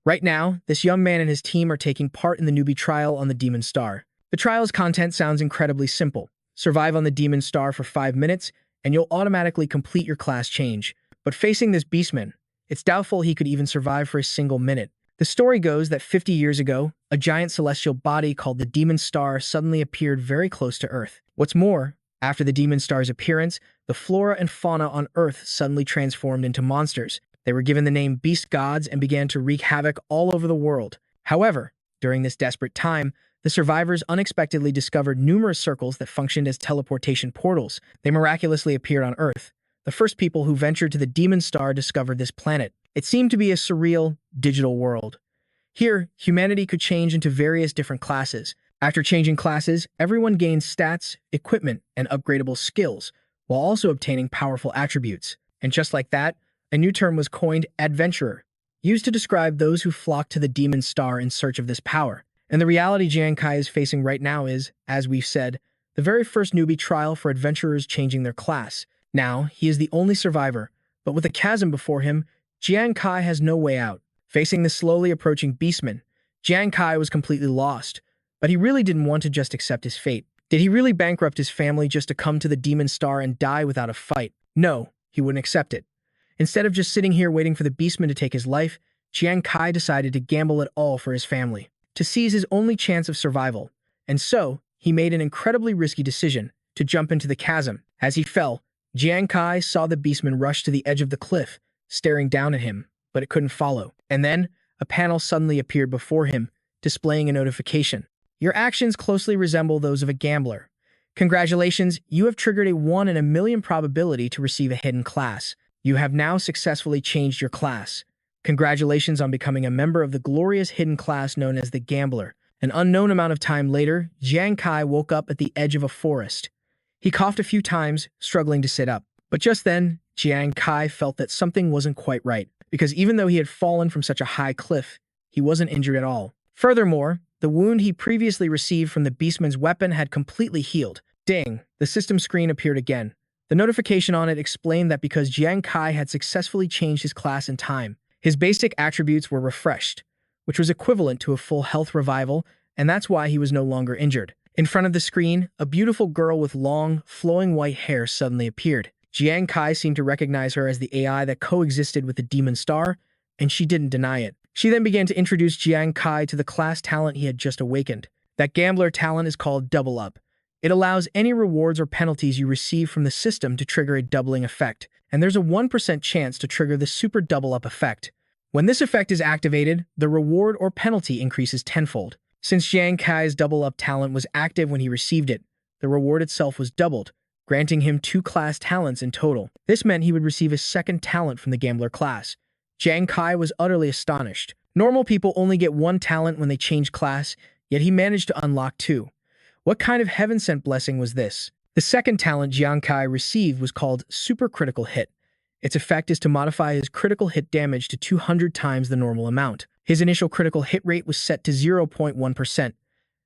Right now, this young man and his team are taking part in the newbie trial on the Demon Star. The trial's content sounds incredibly simple. Survive on the Demon Star for 5 minutes, and you'll automatically complete your class change. But facing this beastman, it's doubtful he could even survive for a single minute. The story goes that 50 years ago, a giant celestial body called the Demon Star suddenly appeared very close to Earth. What's more, after the Demon Star's appearance, the flora and fauna on Earth suddenly transformed into monsters. They were given the name beast gods and began to wreak havoc all over the world. However, during this desperate time, the survivors unexpectedly discovered numerous circles that functioned as teleportation portals. They miraculously appeared on Earth. The first people who ventured to the Demon Star discovered this planet. It seemed to be a surreal, digital world. Here, humanity could change into various different classes. After changing classes, everyone gained stats, equipment, and upgradable skills, while also obtaining powerful attributes. And just like that, a new term was coined, adventurer, used to describe those who flock to the Demon Star in search of this power. And the reality Jiang Kai is facing right now is, as we've said, the very first newbie trial for adventurers changing their class. Now, he is the only survivor, but with a chasm before him, Jiang Kai has no way out. Facing the slowly approaching beastman, Jiang Kai was completely lost, but he really didn't want to just accept his fate. Did he really bankrupt his family just to come to the Demon Star and die without a fight? No, he wouldn't accept it. Instead of just sitting here waiting for the beastman to take his life, Jiang Kai decided to gamble it all for his family, to seize his only chance of survival. And so, he made an incredibly risky decision, to jump into the chasm. As he fell, Jiang Kai saw the beastman rush to the edge of the cliff, staring down at him, but it couldn't follow. And then, a panel suddenly appeared before him, displaying a notification. Your actions closely resemble those of a gambler. Congratulations, you have triggered a 1 in a million probability to receive a hidden class. You have now successfully changed your class. Congratulations on becoming a member of the glorious hidden class known as the Gambler. An unknown amount of time later, Jiang Kai woke up at the edge of a forest. He coughed a few times, struggling to sit up. But just then, Jiang Kai felt that something wasn't quite right, because even though he had fallen from such a high cliff, he wasn't injured at all. Furthermore, the wound he previously received from the beastman's weapon had completely healed. Ding! The system screen appeared again. The notification on it explained that because Jiang Kai had successfully changed his class in time, his basic attributes were refreshed, which was equivalent to a full health revival, and that's why he was no longer injured. In front of the screen, a beautiful girl with long, flowing white hair suddenly appeared. Jiang Kai seemed to recognize her as the AI that coexisted with the Demon Star, and she didn't deny it. She then began to introduce Jiang Kai to the class talent he had just awakened. That gambler talent is called Double Up. It allows any rewards or penalties you receive from the system to trigger a doubling effect, and there's a 1% chance to trigger the Super Double Up effect. When this effect is activated, the reward or penalty increases tenfold. Since Jiang Kai's Double Up talent was active when he received it, the reward itself was doubled, granting him 2 class talents in total. This meant he would receive a second talent from the Gambler class. Jiang Kai was utterly astonished. Normal people only get 1 talent when they change class, yet he managed to unlock 2. What kind of heaven-sent blessing was this? The second talent Jiang Kai received was called Super Critical Hit. Its effect is to modify his critical hit damage to 200 times the normal amount. His initial critical hit rate was set to 0.1%.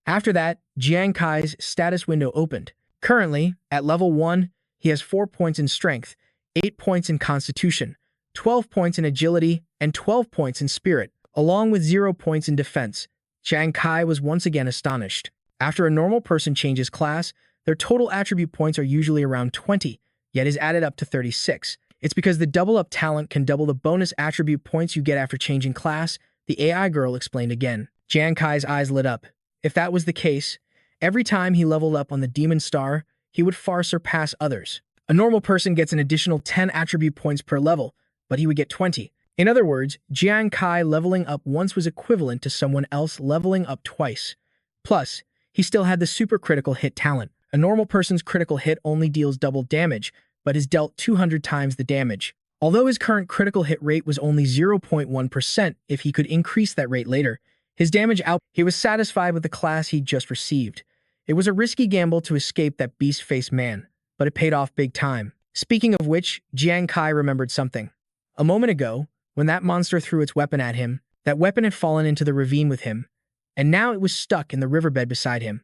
After that, Jiang Kai's status window opened. Currently, at level 1, he has 4 points in strength, 8 points in constitution, 12 points in agility, and 12 points in spirit, along with 0 points in defense. Jiang Kai was once again astonished. After a normal person changes class, their total attribute points are usually around 20, yet is added up to 36. It's because the Double Up talent can double the bonus attribute points you get after changing class, the AI girl explained again. Jiang Kai's eyes lit up. If that was the case, every time he leveled up on the Demon Star, he would far surpass others. A normal person gets an additional 10 attribute points per level, but he would get 20. In other words, Jiang Kai leveling up once was equivalent to someone else leveling up twice. Plus, he still had the Super Critical Hit talent. A normal person's critical hit only deals double damage, but is dealt 200 times the damage. Although his current critical hit rate was only 0.1%, if he could increase that rate later, his damage out, he was satisfied with the class he'd just received. It was a risky gamble to escape that beast-faced man, but it paid off big time. Speaking of which, Jiang Kai remembered something. A moment ago, when that monster threw its weapon at him, that weapon had fallen into the ravine with him, and now it was stuck in the riverbed beside him.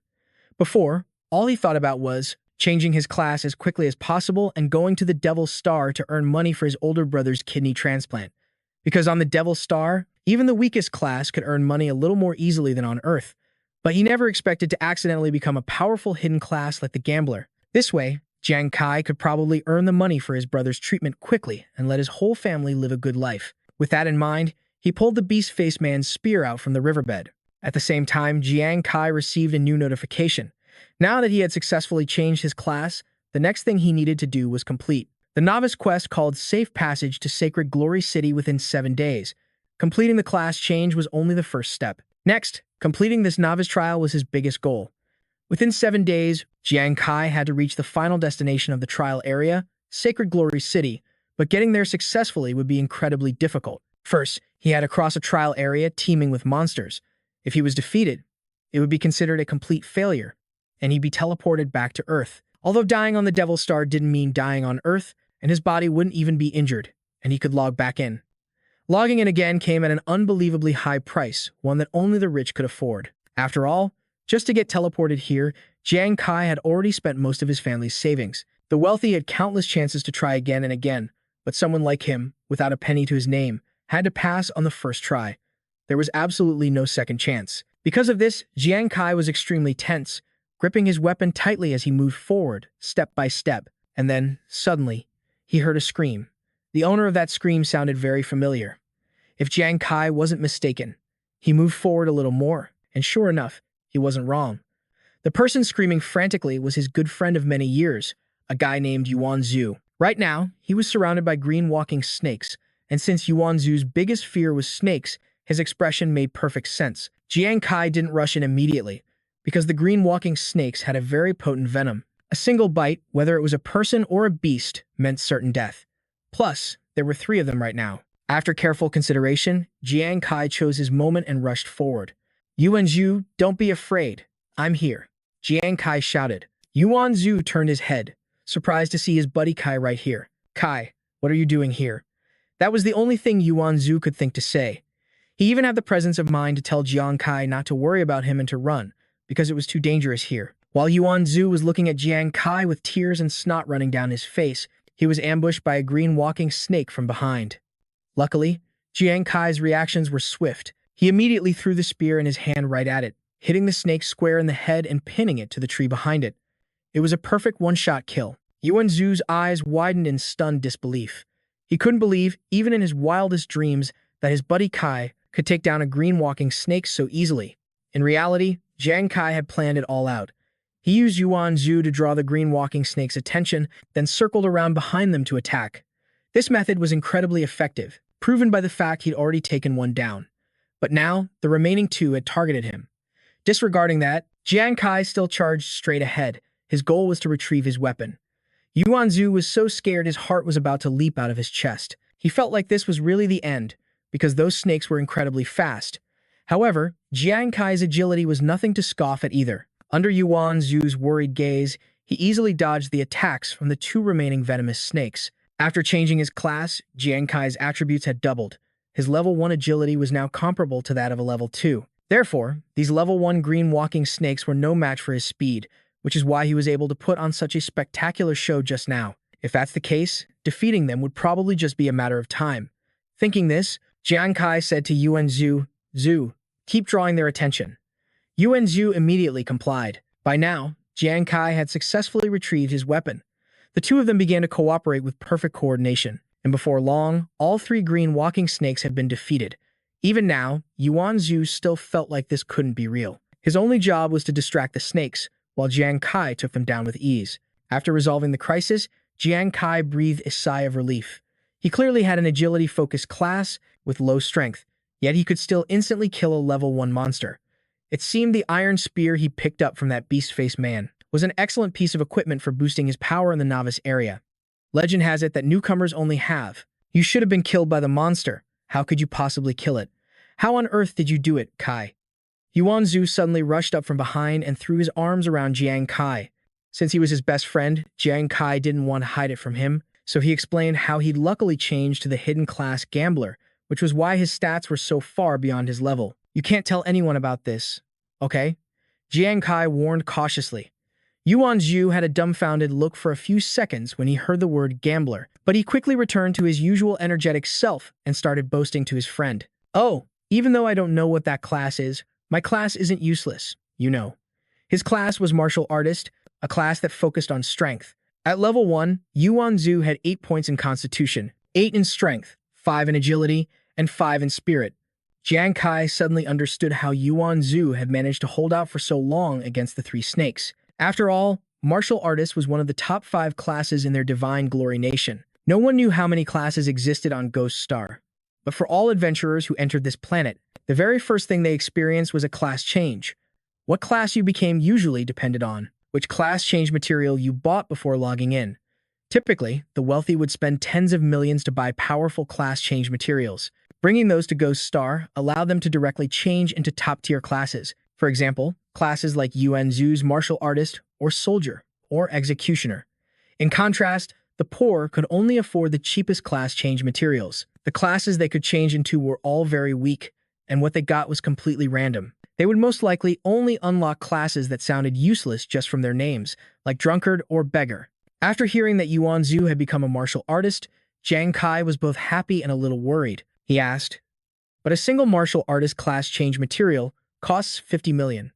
Before, all he thought about was changing his class as quickly as possible and going to the Devil's Star to earn money for his older brother's kidney transplant. Because on the Devil's Star, Even the weakest class could earn money a little more easily than on Earth, but he never expected to accidentally become a powerful hidden class like the gambler. This way, Jiang Kai could probably earn the money for his brother's treatment quickly and let his whole family live a good life. With that in mind, he pulled the beast-faced man's spear out from the riverbed. At the same time, Jiang Kai received a new notification. Now that he had successfully changed his class, the next thing he needed to do was complete the novice quest called Safe Passage to Sacred Glory City within 7 days. Completing the class change was only the first step. Next, completing this novice trial was his biggest goal. Within 7 days, Jiang Kai had to reach the final destination of the trial area, Sacred Glory City, but getting there successfully would be incredibly difficult. First, he had to cross a trial area teeming with monsters. If he was defeated, it would be considered a complete failure, and he'd be teleported back to Earth. Although dying on the Devil Star didn't mean dying on Earth, and his body wouldn't even be injured, and he could log back in. Logging in again came at an unbelievably high price, one that only the rich could afford. After all, just to get teleported here, Jiang Kai had already spent most of his family's savings. The wealthy had countless chances to try again and again, but someone like him, without a penny to his name, had to pass on the first try. There was absolutely no second chance. Because of this, Jiang Kai was extremely tense, gripping his weapon tightly as he moved forward, step by step. And then, suddenly, he heard a scream. The owner of that scream sounded very familiar. If Jiang Kai wasn't mistaken, he moved forward a little more, and sure enough, he wasn't wrong. The person screaming frantically was his good friend of many years, a guy named Yuan Zhu. Right now, he was surrounded by green walking snakes, and since Yuan Zhu's biggest fear was snakes, his expression made perfect sense. Jiang Kai didn't rush in immediately, because the green walking snakes had a very potent venom. A single bite, whether it was a person or a beast, meant certain death. Plus, there were 3 of them right now. After careful consideration, Jiang Kai chose his moment and rushed forward. Yuan Zhu, don't be afraid. I'm here, Jiang Kai shouted. Yuan Zhu turned his head, surprised to see his buddy Kai right here. Kai, what are you doing here? That was the only thing Yuan Zhu could think to say. He even had the presence of mind to tell Jiang Kai not to worry about him and to run, because it was too dangerous here. While Yuan Zhu was looking at Jiang Kai with tears and snot running down his face, he was ambushed by a green walking snake from behind. Luckily, Jiang Kai's reactions were swift. He immediately threw the spear in his hand right at it, hitting the snake square in the head and pinning it to the tree behind it. It was a perfect one-shot kill. Yuan Zhu's eyes widened in stunned disbelief. He couldn't believe, even in his wildest dreams, that his buddy Kai could take down a green walking snake so easily. In reality, Jiang Kai had planned it all out. He used Yuan Zhu to draw the green walking snake's attention, then circled around behind them to attack. This method was incredibly effective, proven by the fact he'd already taken one down. But now, the remaining 2 had targeted him. Disregarding that, Jiang Kai still charged straight ahead. His goal was to retrieve his weapon. Yuan Zhu was so scared his heart was about to leap out of his chest. He felt like this was really the end, because those snakes were incredibly fast. However, Jiang Kai's agility was nothing to scoff at either. Under Yuan Zhu's worried gaze, he easily dodged the attacks from the 2 remaining venomous snakes. After changing his class, Jiang Kai's attributes had doubled. His level 1 agility was now comparable to that of a level 2. Therefore, these level 1 green walking snakes were no match for his speed, which is why he was able to put on such a spectacular show just now. If that's the case, defeating them would probably just be a matter of time. Thinking this, Jiang Kai said to Yuan Zhu, "Zhu, keep drawing their attention." Yuan Zhu immediately complied. By now, Jiang Kai had successfully retrieved his weapon. The 2 of them began to cooperate with perfect coordination, and before long, all 3 green walking snakes had been defeated. Even now, Yuan Zhu still felt like this couldn't be real. His only job was to distract the snakes, while Jiang Kai took them down with ease. After resolving the crisis, Jiang Kai breathed a sigh of relief. He clearly had an agility-focused class with low strength, yet he could still instantly kill a level 1 monster. It seemed the iron spear he picked up from that beast-faced man was an excellent piece of equipment for boosting his power in the novice area. Legend has it that newcomers only have. You should have been killed by the monster. How could you possibly kill it? How on earth did you do it, Kai? Yuan Zhu suddenly rushed up from behind and threw his arms around Jiang Kai. Since he was his best friend, Jiang Kai didn't want to hide it from him, so he explained how he'd luckily changed to the hidden class Gambler, which was why his stats were so far beyond his level. You can't tell anyone about this, okay? Jiang Kai warned cautiously. Yuan Zhu had a dumbfounded look for a few seconds when he heard the word gambler, but he quickly returned to his usual energetic self and started boasting to his friend. "Oh, Even though I don't know what that class is, my class isn't useless, you know. His class was martial artist, a class that focused on strength. At level 1, Yuan Zhu had 8 points in constitution, 8 in strength, 5 in agility, and 5 in spirit. Jiang Kai suddenly understood how Yuan Zhu had managed to hold out for so long against the 3 snakes. After all, martial artist was one of the top 5 classes in their divine glory nation. No one knew how many classes existed on Ghost Star. But for all adventurers who entered this planet, the very first thing they experienced was a class change. What class you became usually depended on which class change material you bought before logging in. Typically, the wealthy would spend tens of millions to buy powerful class change materials. Bringing those to Ghost Star allowed them to directly change into top-tier classes. For example, classes like Yuan Zhu's martial artist or soldier or executioner. In contrast, the poor could only afford the cheapest class change materials. The classes they could change into were all very weak, and what they got was completely random. They would most likely only unlock classes that sounded useless just from their names, like drunkard or beggar. After hearing that Yuan Zhu had become a martial artist, Jiang Kai was both happy and a little worried. He asked, "But a single martial artist class change material costs 50 million.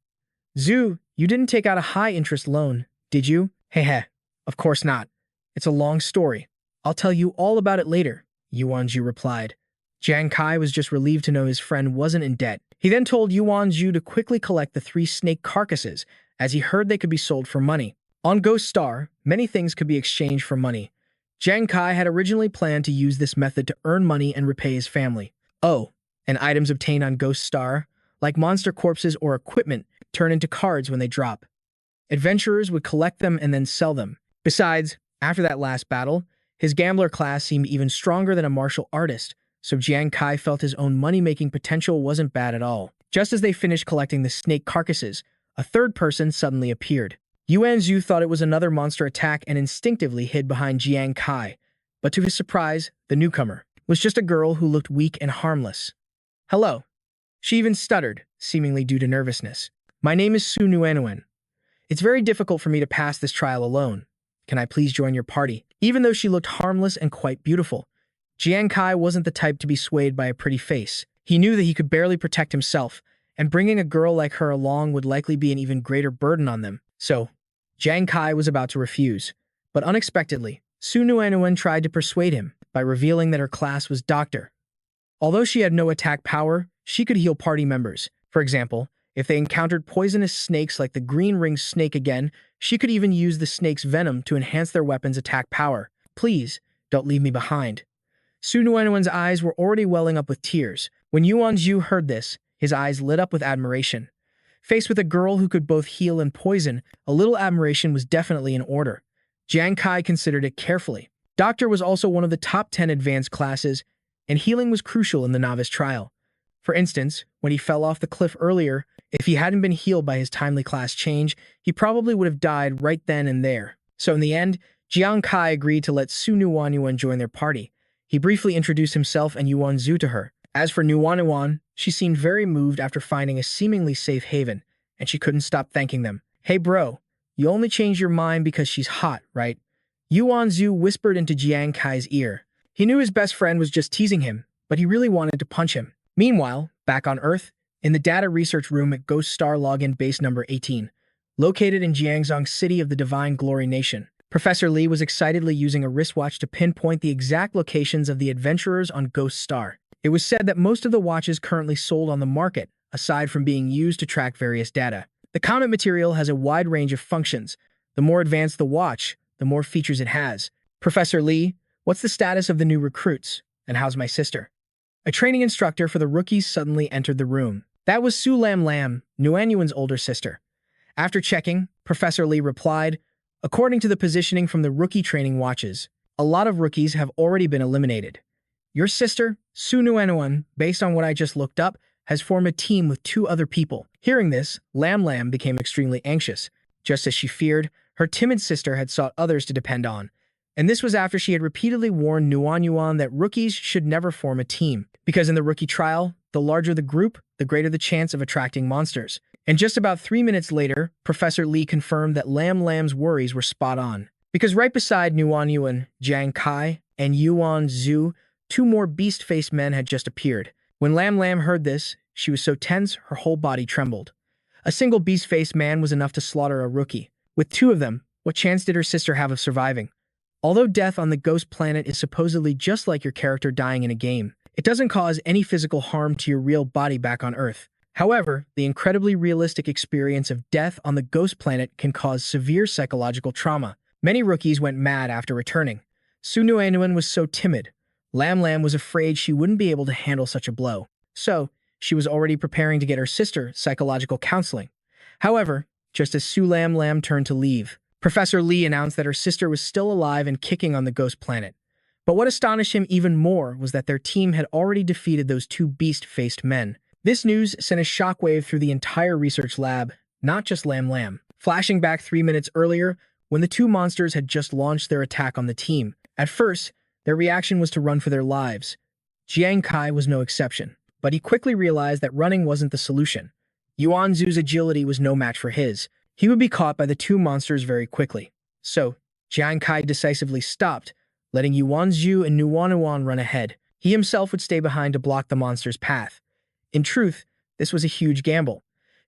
Zhu, you didn't take out a high-interest loan, did you?" "Heh, of course not. It's a long story. I'll tell you all about it later," Yuan Zhu replied. Jiang Kai was just relieved to know his friend wasn't in debt. He then told Yuan Zhu to quickly collect the 3 snake carcasses, as he heard they could be sold for money. On Ghost Star, many things could be exchanged for money. Jiang Kai had originally planned to use this method to earn money and repay his family. Oh, and items obtained on Ghost Star, like monster corpses or equipment, turn into cards when they drop. Adventurers would collect them and then sell them. Besides, after that last battle, his gambler class seemed even stronger than a martial artist, so Jiang Kai felt his own money-making potential wasn't bad at all. Just as they finished collecting the snake carcasses, a third person suddenly appeared. Yuan Zhu thought it was another monster attack and instinctively hid behind Jiang Kai, but to his surprise, the newcomer was just a girl who looked weak and harmless. "Hello." She even stuttered, seemingly due to nervousness. "My name is Su Nuanuan. It's very difficult for me to pass this trial alone. Can I please join your party?" Even though she looked harmless and quite beautiful, Jiang Kai wasn't the type to be swayed by a pretty face. He knew that he could barely protect himself, and bringing a girl like her along would likely be an even greater burden on them. So, Jiang Kai was about to refuse. But unexpectedly, Su Nuanuan tried to persuade him by revealing that her class was doctor. Although she had no attack power, she could heal party members. For example, if they encountered poisonous snakes like the green ring snake again, she could even use the snake's venom to enhance their weapon's attack power. "Please, don't leave me behind." Su Nuanuan's eyes were already welling up with tears. When Yuan Zhu heard this, his eyes lit up with admiration. Faced with a girl who could both heal and poison, a little admiration was definitely in order. Jiang Kai considered it carefully. Doctor was also one of the top 10 advanced classes, and healing was crucial in the novice trial. For instance, when he fell off the cliff earlier, if he hadn't been healed by his timely class change, he probably would have died right then and there. So in the end, Jiang Kai agreed to let Su Nuanuan join their party. He briefly introduced himself and Yuan Zhu to her. As for Nuanuan, she seemed very moved after finding a seemingly safe haven, and she couldn't stop thanking them. "Hey bro, you only changed your mind because she's hot, right?" Yuan Zhu whispered into Jiang Kai's ear. He knew his best friend was just teasing him, but he really wanted to punch him. Meanwhile, back on Earth, in the data research room at Ghost Star Login Base Number 18, located in Jiangzhong City of the Divine Glory Nation, Professor Lee was excitedly using a wristwatch to pinpoint the exact locations of the adventurers on Ghost Star. It was said that most of the watches currently sold on the market, aside from being used to track various data. The comet material has a wide range of functions. The more advanced the watch, the more features it has. "Professor Lee, what's the status of the new recruits? And how's my sister?" A training instructor for the rookies suddenly entered the room. That was Su Lam Lam, Nuanuan's older sister. After checking, Professor Lee replied, "According to the positioning from the rookie training watches, a lot of rookies have already been eliminated. Your sister, Su Nuanuan, based on what I just looked up, has formed a team with 2 other people." Hearing this, Lam Lam became extremely anxious. Just as she feared, her timid sister had sought others to depend on. And this was after she had repeatedly warned Nuanuan that rookies should never form a team, because in the rookie trial, the larger the group, the greater the chance of attracting monsters. And just about 3 minutes later, Professor Lee confirmed that Lam Lam's worries were spot on. Because right beside Nuanuan, Jiang Kai, and Yuan Zhu, 2 more beast-faced men had just appeared. When Lam Lam heard this, she was so tense her whole body trembled. A single beast-faced man was enough to slaughter a rookie. With two of them, what chance did her sister have of surviving? Although death on the ghost planet is supposedly just like your character dying in a game, it doesn't cause any physical harm to your real body back on Earth. However, the incredibly realistic experience of death on the ghost planet can cause severe psychological trauma. Many rookies went mad after returning. Su Nuanuan was so timid. Lam Lam was afraid she wouldn't be able to handle such a blow. So, she was already preparing to get her sister psychological counseling. However, just as Su Lam Lam turned to leave, Professor Lee announced that her sister was still alive and kicking on the ghost planet. But what astonished him even more was that their team had already defeated those two beast-faced men. This news sent a shockwave through the entire research lab, not just Lam Lam. Flashing back 3 minutes earlier, when the two monsters had just launched their attack on the team. At first, their reaction was to run for their lives. Jiang Kai was no exception, but he quickly realized that running wasn't the solution. Yuan Zhu's agility was no match for his. He would be caught by the two monsters very quickly. So, Jiang Kai decisively stopped, letting Yuan Zhu and Nuanuan run ahead. He himself would stay behind to block the monster's path. In truth, this was a huge gamble.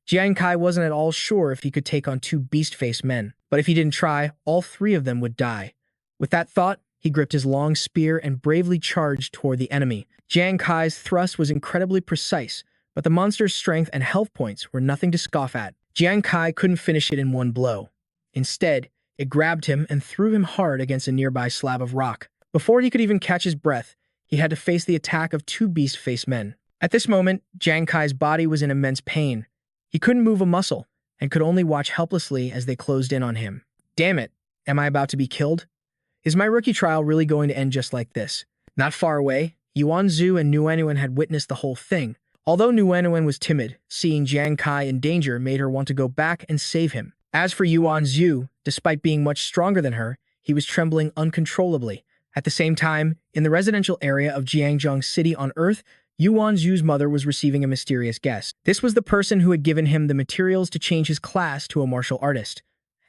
Jiang Kai wasn't at all sure if he could take on two beast-faced men, but if he didn't try, all three of them would die. With that thought, he gripped his long spear and bravely charged toward the enemy. Jiang Kai's thrust was incredibly precise, but the monster's strength and health points were nothing to scoff at. Jiang Kai couldn't finish it in one blow. Instead, it grabbed him and threw him hard against a nearby slab of rock. Before he could even catch his breath, he had to face the attack of two beast-faced men. At this moment, Jiang Kai's body was in immense pain. He couldn't move a muscle and could only watch helplessly as they closed in on him. Damn it, am I about to be killed? Is my rookie trial really going to end just like this? Not far away, Yuan Zhu and Nuanuan had witnessed the whole thing. Although Nuanuan was timid, seeing Jiang Kai in danger made her want to go back and save him. As for Yuan Zhu, despite being much stronger than her, he was trembling uncontrollably. At the same time, in the residential area of Jiangzhong City on Earth, Yuan Zhu's mother was receiving a mysterious guest. This was the person who had given him the materials to change his class to a martial artist.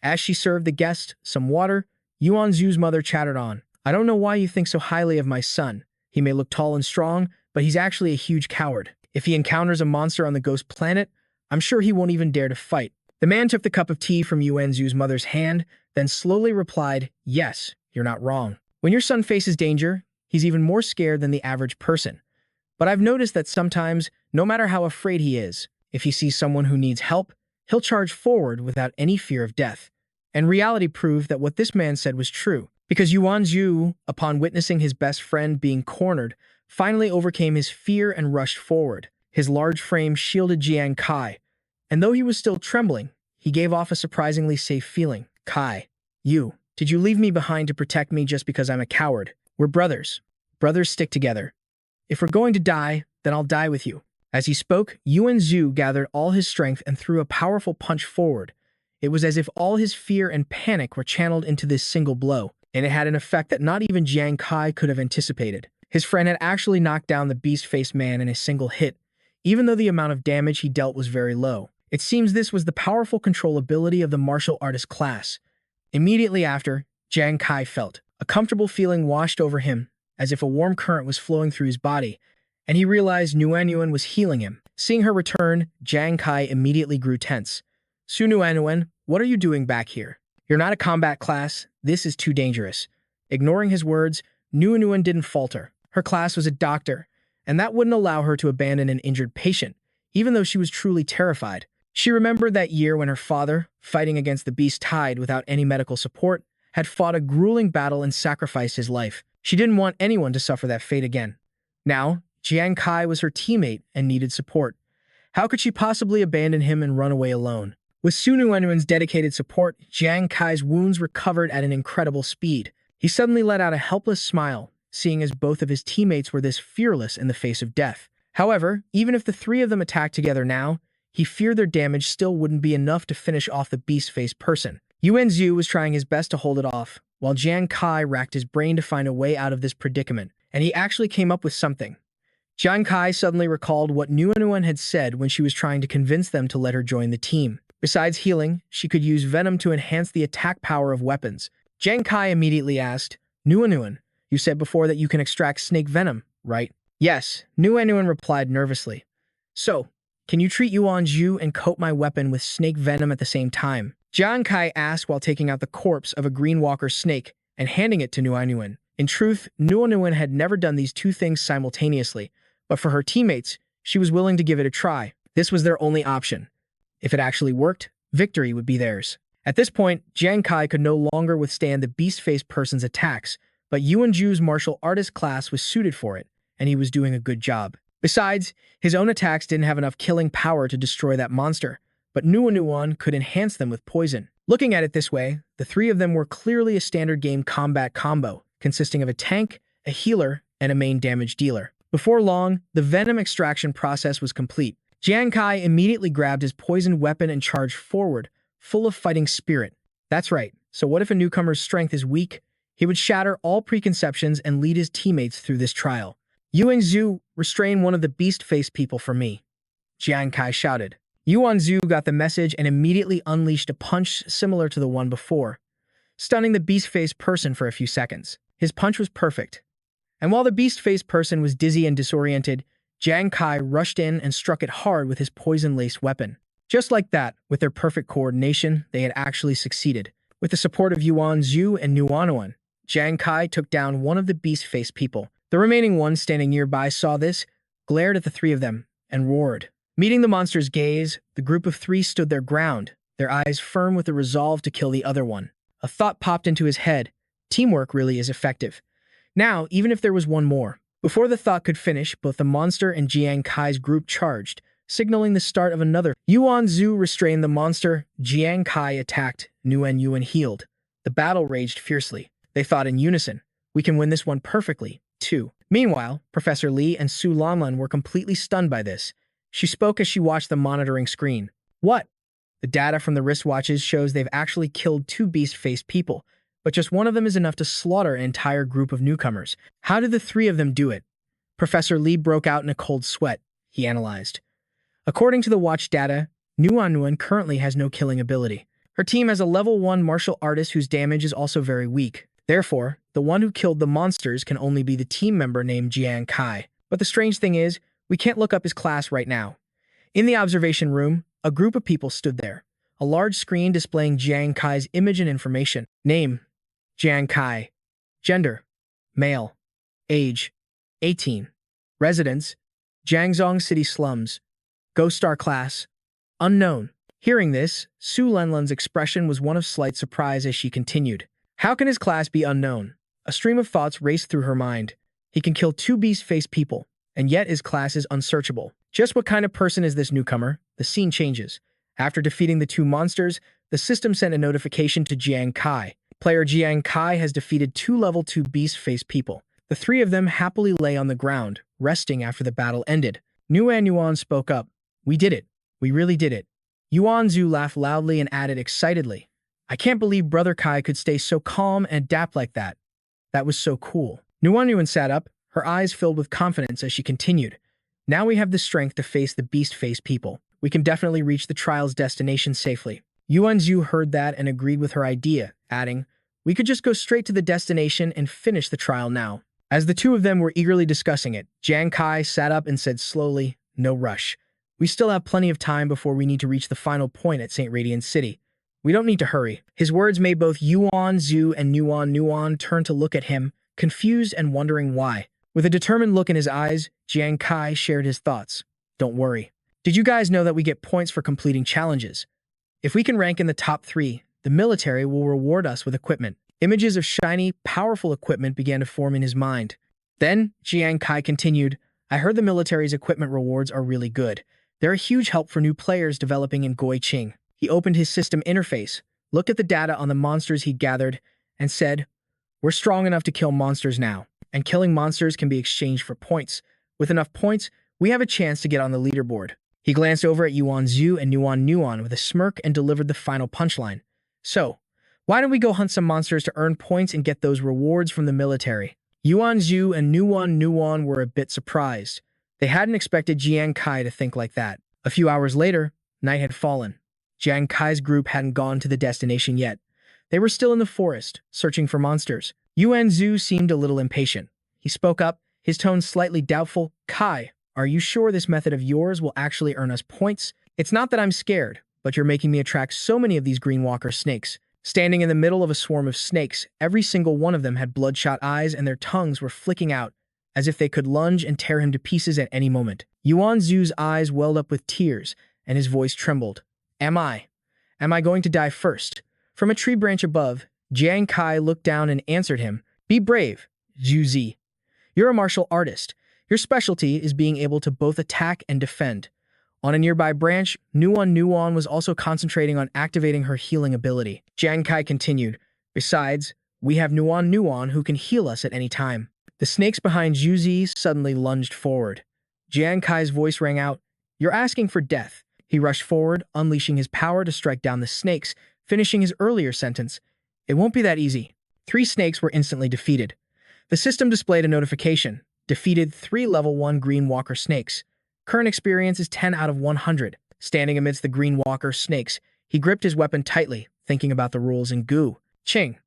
As she served the guest some water, Yuan Zhu's mother chattered on. I don't know why you think so highly of my son. He may look tall and strong, but he's actually a huge coward. If he encounters a monster on the ghost planet, I'm sure he won't even dare to fight. The man took the cup of tea from Yuan Zhu's mother's hand, then slowly replied, yes, you're not wrong. When your son faces danger, he's even more scared than the average person. But I've noticed that sometimes, no matter how afraid he is, if he sees someone who needs help, he'll charge forward without any fear of death. And reality proved that what this man said was true, because Yuan Zhu, upon witnessing his best friend being cornered, finally overcame his fear and rushed forward. His large frame shielded Jiang Kai, and though he was still trembling, he gave off a surprisingly safe feeling. Kai, did you leave me behind to protect me just because I'm a coward? We're brothers. Brothers stick together. If we're going to die, then I'll die with you. As he spoke, Yuan Zhu gathered all his strength and threw a powerful punch forward. It was as if all his fear and panic were channeled into this single blow, and it had an effect that not even Jiang Kai could have anticipated. His friend had actually knocked down the beast-faced man in a single hit, even though the amount of damage he dealt was very low. It seems this was the powerful controllability of the martial artist class. Immediately after, Jiang Kai felt a comfortable feeling washed over him, as if a warm current was flowing through his body, and he realized Nuanuan was healing him. Seeing her return, Jiang Kai immediately grew tense. Su Nuanuan, what are you doing back here? You're not a combat class. This is too dangerous. Ignoring his words, Nuanuan didn't falter. Her class was a doctor, and that wouldn't allow her to abandon an injured patient, even though she was truly terrified. She remembered that year when her father, fighting against the beast tide without any medical support, had fought a grueling battle and sacrificed his life. She didn't want anyone to suffer that fate again. Now, Jiang Kai was her teammate and needed support. How could she possibly abandon him and run away alone? With Su Nuanuan's dedicated support, Jiang Kai's wounds recovered at an incredible speed. He suddenly let out a helpless smile, seeing as both of his teammates were this fearless in the face of death. However, even if the three of them attacked together now, he feared their damage still wouldn't be enough to finish off the beast-faced person. Yuan Zhu was trying his best to hold it off, while Jiang Kai racked his brain to find a way out of this predicament, and he actually came up with something. Jiang Kai suddenly recalled what Nuanuan had said when she was trying to convince them to let her join the team. Besides healing, she could use venom to enhance the attack power of weapons. Jiang Kai immediately asked, Nuanuan, you said before that you can extract snake venom, right? Yes, Nguyen replied nervously. So, can you treat Yuan Zhu and coat my weapon with snake venom at the same time? Jiang Kai asked while taking out the corpse of a green walker snake and handing it to Nguyen. In truth, Nguyen had never done these two things simultaneously, but for her teammates, she was willing to give it a try. This was their only option. If it actually worked, victory would be theirs. At this point, Jiang Kai could no longer withstand the beast-faced person's attacks, but Yuan Zhu's martial artist class was suited for it, and he was doing a good job. Besides, his own attacks didn't have enough killing power to destroy that monster, but Nguyen could enhance them with poison. Looking at it this way, the three of them were clearly a standard game combat combo, consisting of a tank, a healer, and a main damage dealer. Before long, the venom extraction process was complete. Jiang Kai immediately grabbed his poisoned weapon and charged forward, full of fighting spirit. That's right, so what if a newcomer's strength is weak? He would shatter all preconceptions and lead his teammates through this trial. Yuan Zhu, restrain one of the beast-faced people for me, Jiang Kai shouted. Yuan Zhu got the message and immediately unleashed a punch similar to the one before, stunning the beast-faced person for a few seconds. His punch was perfect. And while the beast-faced person was dizzy and disoriented, Jiang Kai rushed in and struck it hard with his poison-laced weapon. Just like that, with their perfect coordination, they had actually succeeded. With the support of Yuan Zhu and Nguyen, Jiang Kai took down one of the beast-faced people. The remaining one standing nearby saw this, glared at the three of them, and roared. Meeting the monster's gaze, the group of three stood their ground, their eyes firm with the resolve to kill the other one. A thought popped into his head. Teamwork really is effective. Now, even if there was one more. Before the thought could finish, both the monster and Jiang Kai's group charged, signaling the start of another. Yuan Zhu restrained the monster, Jiang Kai attacked, Nguyen healed. The battle raged fiercely. They thought in unison, we can win this one perfectly, too. Meanwhile, Professor Li and Su Lanlan were completely stunned by this. She spoke as she watched the monitoring screen. What? The data from the wristwatches shows they've actually killed two beast-faced people, but just one of them is enough to slaughter an entire group of newcomers. How did the three of them do it? Professor Li broke out in a cold sweat, he analyzed. According to the watch data, Nguyen currently has no killing ability. Her team has a level 1 martial artist whose damage is also very weak. Therefore, the one who killed the monsters can only be the team member named Jiang Kai. But the strange thing is, we can't look up his class right now. In the observation room, a group of people stood there. A large screen displaying Jiang Kai's image and information. Name, Jiang Kai. Gender, male. Age, 18. Residence, Jiangzhong City slums. Ghost Star class, unknown. Hearing this, Su Lanlan's expression was one of slight surprise as she continued. How can his class be unknown? A stream of thoughts raced through her mind. He can kill two beast-faced people, and yet his class is unsearchable. Just what kind of person is this newcomer? The scene changes. After defeating the two monsters, the system sent a notification to Jiang Kai. Player Jiang Kai has defeated two level 2 beast-faced people. The three of them happily lay on the ground, resting after the battle ended. Nguyen spoke up. We did it. We really did it. Yuan Zhu laughed loudly and added excitedly, I can't believe Brother Kai could stay so calm and adapt like that. That was so cool. Nguyen sat up, her eyes filled with confidence as she continued. Now we have the strength to face the beast-faced people. We can definitely reach the trial's destination safely. Yuan Zhu heard that and agreed with her idea, adding, we could just go straight to the destination and finish the trial now. As the two of them were eagerly discussing it, Jiang Kai sat up and said slowly, no rush. We still have plenty of time before we need to reach the final point at St. Radiant City. We don't need to hurry. His words made both Yuan Zhu and Nguyen turn to look at him, confused and wondering why. With a determined look in his eyes, Jiang Kai shared his thoughts. Don't worry. Did you guys know that we get points for completing challenges? If we can rank in the top 3, the military will reward us with equipment. Images of shiny, powerful equipment began to form in his mind. Then, Jiang Kai continued, I heard the military's equipment rewards are really good. They're a huge help for new players developing in Goiqing. He opened his system interface, looked at the data on the monsters he'd gathered, and said, we're strong enough to kill monsters now, and killing monsters can be exchanged for points. With enough points, we have a chance to get on the leaderboard. He glanced over at Yuan Zhu and Nguyen with a smirk and delivered the final punchline. So, why don't we go hunt some monsters to earn points and get those rewards from the military? Yuan Zhu and Nguyen were a bit surprised. They hadn't expected Jiang Kai to think like that. A few hours later, night had fallen. Jiang Kai's group hadn't gone to the destination yet. They were still in the forest, searching for monsters. Yuan Zhu seemed a little impatient. He spoke up, his tone slightly doubtful. Kai, are you sure this method of yours will actually earn us points? It's not that I'm scared, but you're making me attract so many of these green walker snakes. Standing in the middle of a swarm of snakes, every single one of them had bloodshot eyes and their tongues were flicking out, as if they could lunge and tear him to pieces at any moment. Yuan Zhu's eyes welled up with tears, and his voice trembled. Am I going to die first? From a tree branch above, Jiang Kai looked down and answered him. Be brave, Zhu Zi. You're a martial artist. Your specialty is being able to both attack and defend. On a nearby branch, Nuan was also concentrating on activating her healing ability. Jiang Kai continued, besides, we have Nuan who can heal us at any time. The snakes behind Zhu Zi suddenly lunged forward. Jiang Kai's voice rang out, You're asking for death. He rushed forward, unleashing his power to strike down the snakes, finishing his earlier sentence. It won't be that easy. 3 snakes were instantly defeated. The system displayed a notification. Defeated 3 level 1 green walker snakes. Current experience is 10 out of 100. Standing amidst the green walker snakes, he gripped his weapon tightly, thinking about the rules in Gu. Ching.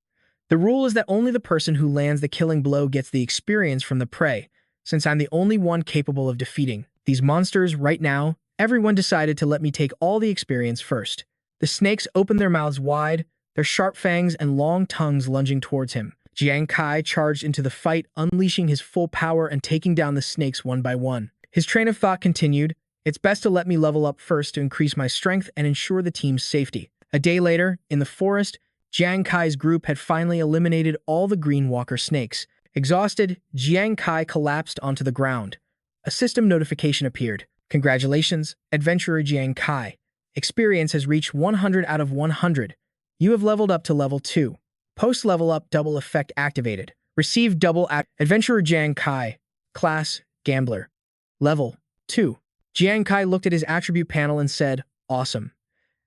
The rule is that only the person who lands the killing blow gets the experience from the prey. Since I'm the only one capable of defeating these monsters right now, everyone decided to let me take all the experience first. The snakes opened their mouths wide, their sharp fangs and long tongues lunging towards him. Jiang Kai charged into the fight, unleashing his full power and taking down the snakes one by one. His train of thought continued, It's best to let me level up first to increase my strength and ensure the team's safety. A day later, in the forest, Jiang Kai's group had finally eliminated all the green walker snakes. Exhausted, Jiang Kai collapsed onto the ground. A system notification appeared. Congratulations, Adventurer Jiang Kai. Experience has reached 100 out of 100. You have leveled up to level 2. Post-level up double effect activated. Receive double Adventurer Jiang Kai. Class, Gambler. Level 2. Jiang Kai looked at his attribute panel and said, Awesome.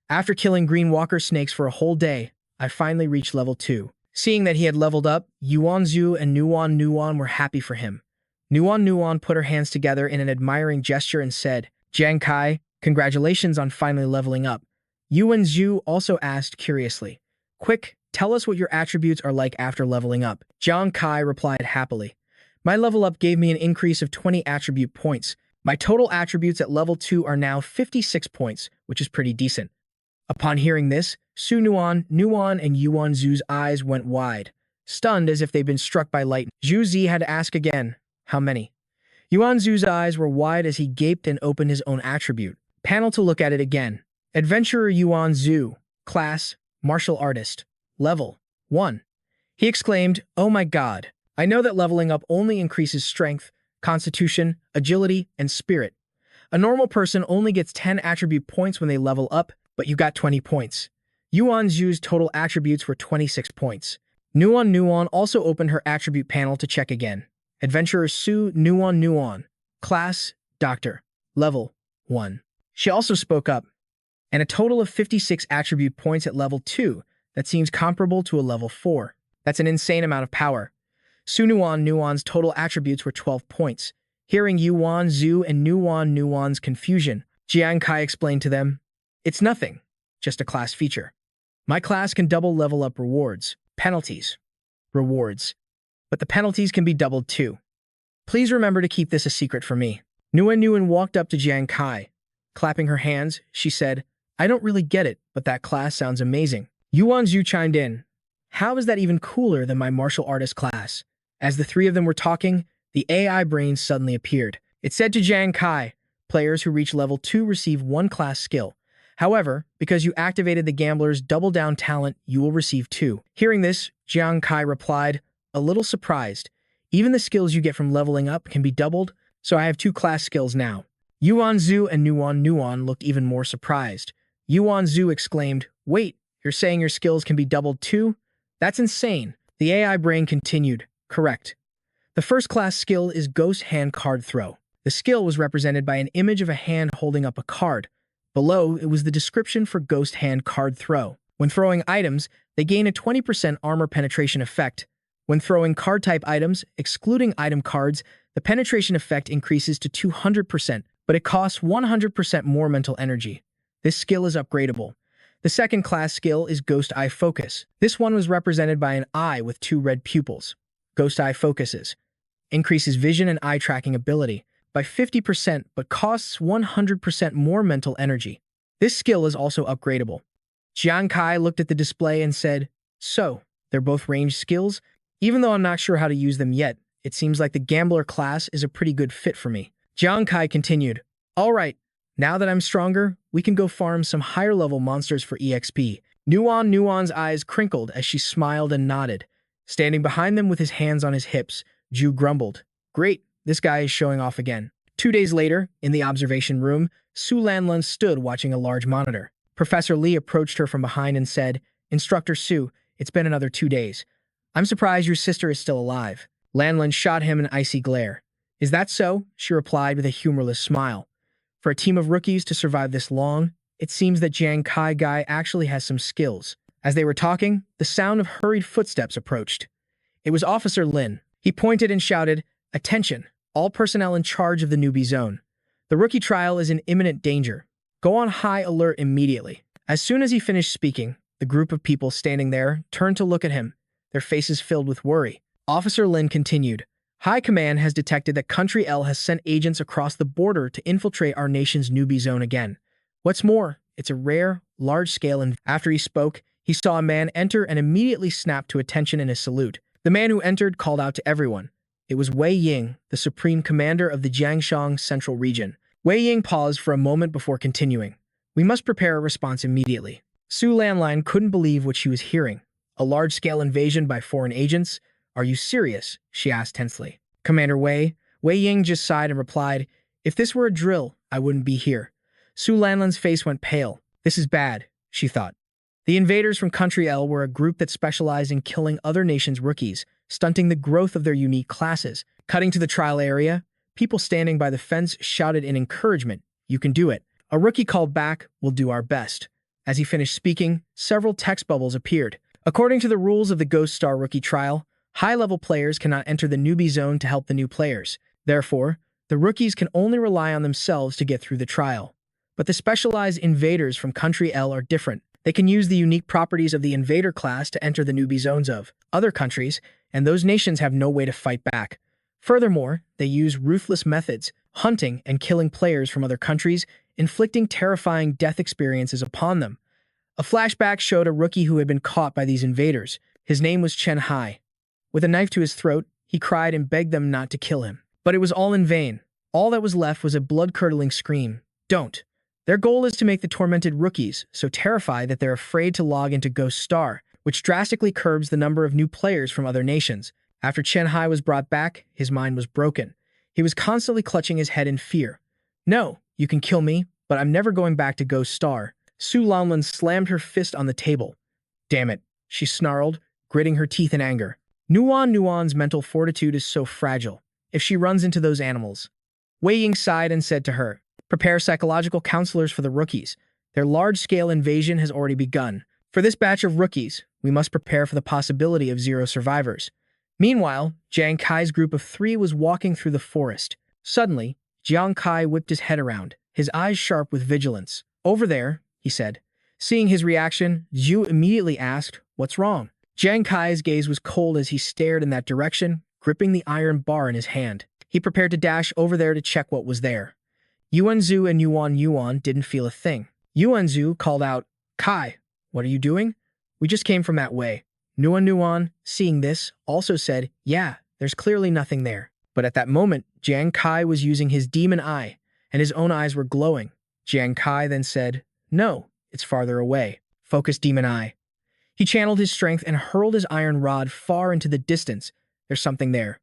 After killing green walker snakes for a whole day, I finally reached level 2. Seeing that he had leveled up, Yuan Zhu and Nuan were happy for him. Nuan put her hands together in an admiring gesture and said, Jiang Kai, congratulations on finally leveling up. Yuan Zhu also asked curiously, Quick, tell us what your attributes are like after leveling up. Jiang Kai replied happily, My level up gave me an increase of 20 attribute points. My total attributes at level 2 are now 56 points, which is pretty decent. Upon hearing this, Nuan, and Yuan Zhu's eyes went wide, stunned as if they'd been struck by lightning. Zhu Zi had to ask again, How many? Yuan Zhu's eyes were wide as he gaped and opened his own attribute panel to look at it again. Adventurer Yuan Zhu. Class, Martial Artist. Level 1. He exclaimed, Oh my god. I know that leveling up only increases strength, constitution, agility, and spirit. A normal person only gets 10 attribute points when they level up, but you got 20 points. Yuan Zhu's total attributes were 26 points. Nuan also opened her attribute panel to check again. Adventurer Su Nuan. Class, Doctor. Level 1. She also spoke up. And a total of 56 attribute points at level 2. That seems comparable to a level 4. That's an insane amount of power. Nuan's total attributes were 12 points. Hearing Yuan Zhu and Nuan's confusion, Jiang Kai explained to them, It's nothing, just a class feature. My class can double level up rewards, penalties, rewards. But the penalties can be doubled too. Please remember to keep this a secret from me. Nuan walked up to Jiang Kai. Clapping her hands, she said, I don't really get it, but that class sounds amazing. Yuan Zhu chimed in. How is that even cooler than my martial artist class? As the 3 of them were talking, the AI brain suddenly appeared. It said to Jiang Kai, Players who reach level 2 receive 1 class skill. However, because you activated the Gambler's double down talent, you will receive 2. Hearing this, Jiang Kai replied, a little surprised. Even the skills you get from leveling up can be doubled, so I have 2 class skills now. Yuan Zhu and Nuan looked even more surprised. Yuan Zhu exclaimed, Wait, you're saying your skills can be doubled too? That's insane. The AI brain continued, Correct. The first class skill is Ghost Hand Card Throw. The skill was represented by an image of a hand holding up a card. Below, it was the description for Ghost Hand Card Throw. When throwing items, they gain a 20% armor penetration effect. When throwing card-type items, excluding item cards, the penetration effect increases to 200%, but it costs 100% more mental energy. This skill is upgradable. The second class skill is Ghost Eye Focus. This one was represented by an eye with 2 red pupils. Ghost Eye focuses. increases vision and eye tracking ability by 50% but costs 100% more mental energy. This skill is also upgradable. Jiang Kai looked at the display and said, "So, they're both ranged skills? Even though I'm not sure how to use them yet, it seems like the Gambler class is a pretty good fit for me." Jiang Kai continued, "All right, now that I'm stronger, we can go farm some higher-level monsters for EXP." Nuan's eyes crinkled as she smiled and nodded. Standing behind them with his hands on his hips, Ju grumbled, "Great, this guy is showing off again." 2 days later, in the observation room, Su Lanlun stood watching a large monitor. Professor Lee approached her from behind and said, "Instructor Su, it's been another 2 days. I'm surprised your sister is still alive." Lanlun shot him an icy glare. "Is that so?" she replied with a humorless smile. "For a team of rookies to survive this long, it seems that Jiang Kai guy actually has some skills." As they were talking, the sound of hurried footsteps approached. It was Officer Lin. He pointed and shouted, "Attention, all personnel in charge of the newbie zone. The rookie trial is in imminent danger. Go on high alert immediately." As soon as he finished speaking, the group of people standing there turned to look at him, their faces filled with worry. Officer Lin continued, "High Command has detected that Country L has sent agents across the border to infiltrate our nation's newbie zone again. What's more, it's a rare, large-scale and After he spoke, he saw a man enter and immediately snapped to attention in a salute. The man who entered called out to everyone. It was Wei Ying, the Supreme Commander of the Jiangshang Central Region. Wei Ying paused for a moment before continuing. "We must prepare a response immediately." Su Lanlun couldn't believe what she was hearing. "A large-scale invasion by foreign agents? Are you serious?" she asked tensely. "Commander Wei Ying just sighed and replied, "If this were a drill, I wouldn't be here." Su Lanlun's face went pale. "This is bad," she thought. The invaders from Country L were a group that specialized in killing other nations' rookies, stunting the growth of their unique classes. Cutting to the trial area, people standing by the fence shouted in encouragement, "You can do it." A rookie called back, "We'll do our best." As he finished speaking, several text bubbles appeared. According to the rules of the Ghost Star rookie trial, high-level players cannot enter the newbie zone to help the new players. Therefore, the rookies can only rely on themselves to get through the trial. But the specialized invaders from Country L are different. They can use the unique properties of the invader class to enter the newbie zones of other countries, and those nations have no way to fight back. Furthermore, they use ruthless methods, hunting and killing players from other countries, inflicting terrifying death experiences upon them. A flashback showed a rookie who had been caught by these invaders. His name was Chen Hai. With a knife to his throat, he cried and begged them not to kill him. But it was all in vain. All that was left was a blood-curdling scream. "Don't." Their goal is to make the tormented rookies so terrified that they're afraid to log into Ghost Star, which drastically curbs the number of new players from other nations. After Chen Hai was brought back, his mind was broken. He was constantly clutching his head in fear. "No, you can kill me, but I'm never going back to Ghost Star." Su Lanlun slammed her fist on the table. "Damn it," she snarled, gritting her teeth in anger. Nuan's mental fortitude is so fragile. If she runs into those animals. Wei Ying sighed and said to her, "Prepare psychological counselors for the rookies. Their large-scale invasion has already begun. For this batch of rookies, we must prepare for the possibility of 0 survivors." Meanwhile, Jiang Kai's group of 3 was walking through the forest. Suddenly, Jiang Kai whipped his head around, his eyes sharp with vigilance. "Over there," he said. Seeing his reaction, Zhu immediately asked, "What's wrong?" Jiang Kai's gaze was cold as he stared in that direction, gripping the iron bar in his hand. He prepared to dash over there to check what was there. Yuanzhu and Yuan didn't feel a thing. Yuanzhu called out, "Kai, what are you doing?" "We just came from that way." Nuan, seeing this, also said, "Yeah, there's clearly nothing there." But at that moment, Jiang Kai was using his demon eye, and his own eyes were glowing. Jiang Kai then said, "No, it's farther away. Focus demon eye." He channeled his strength and hurled his iron rod far into the distance. There's something there.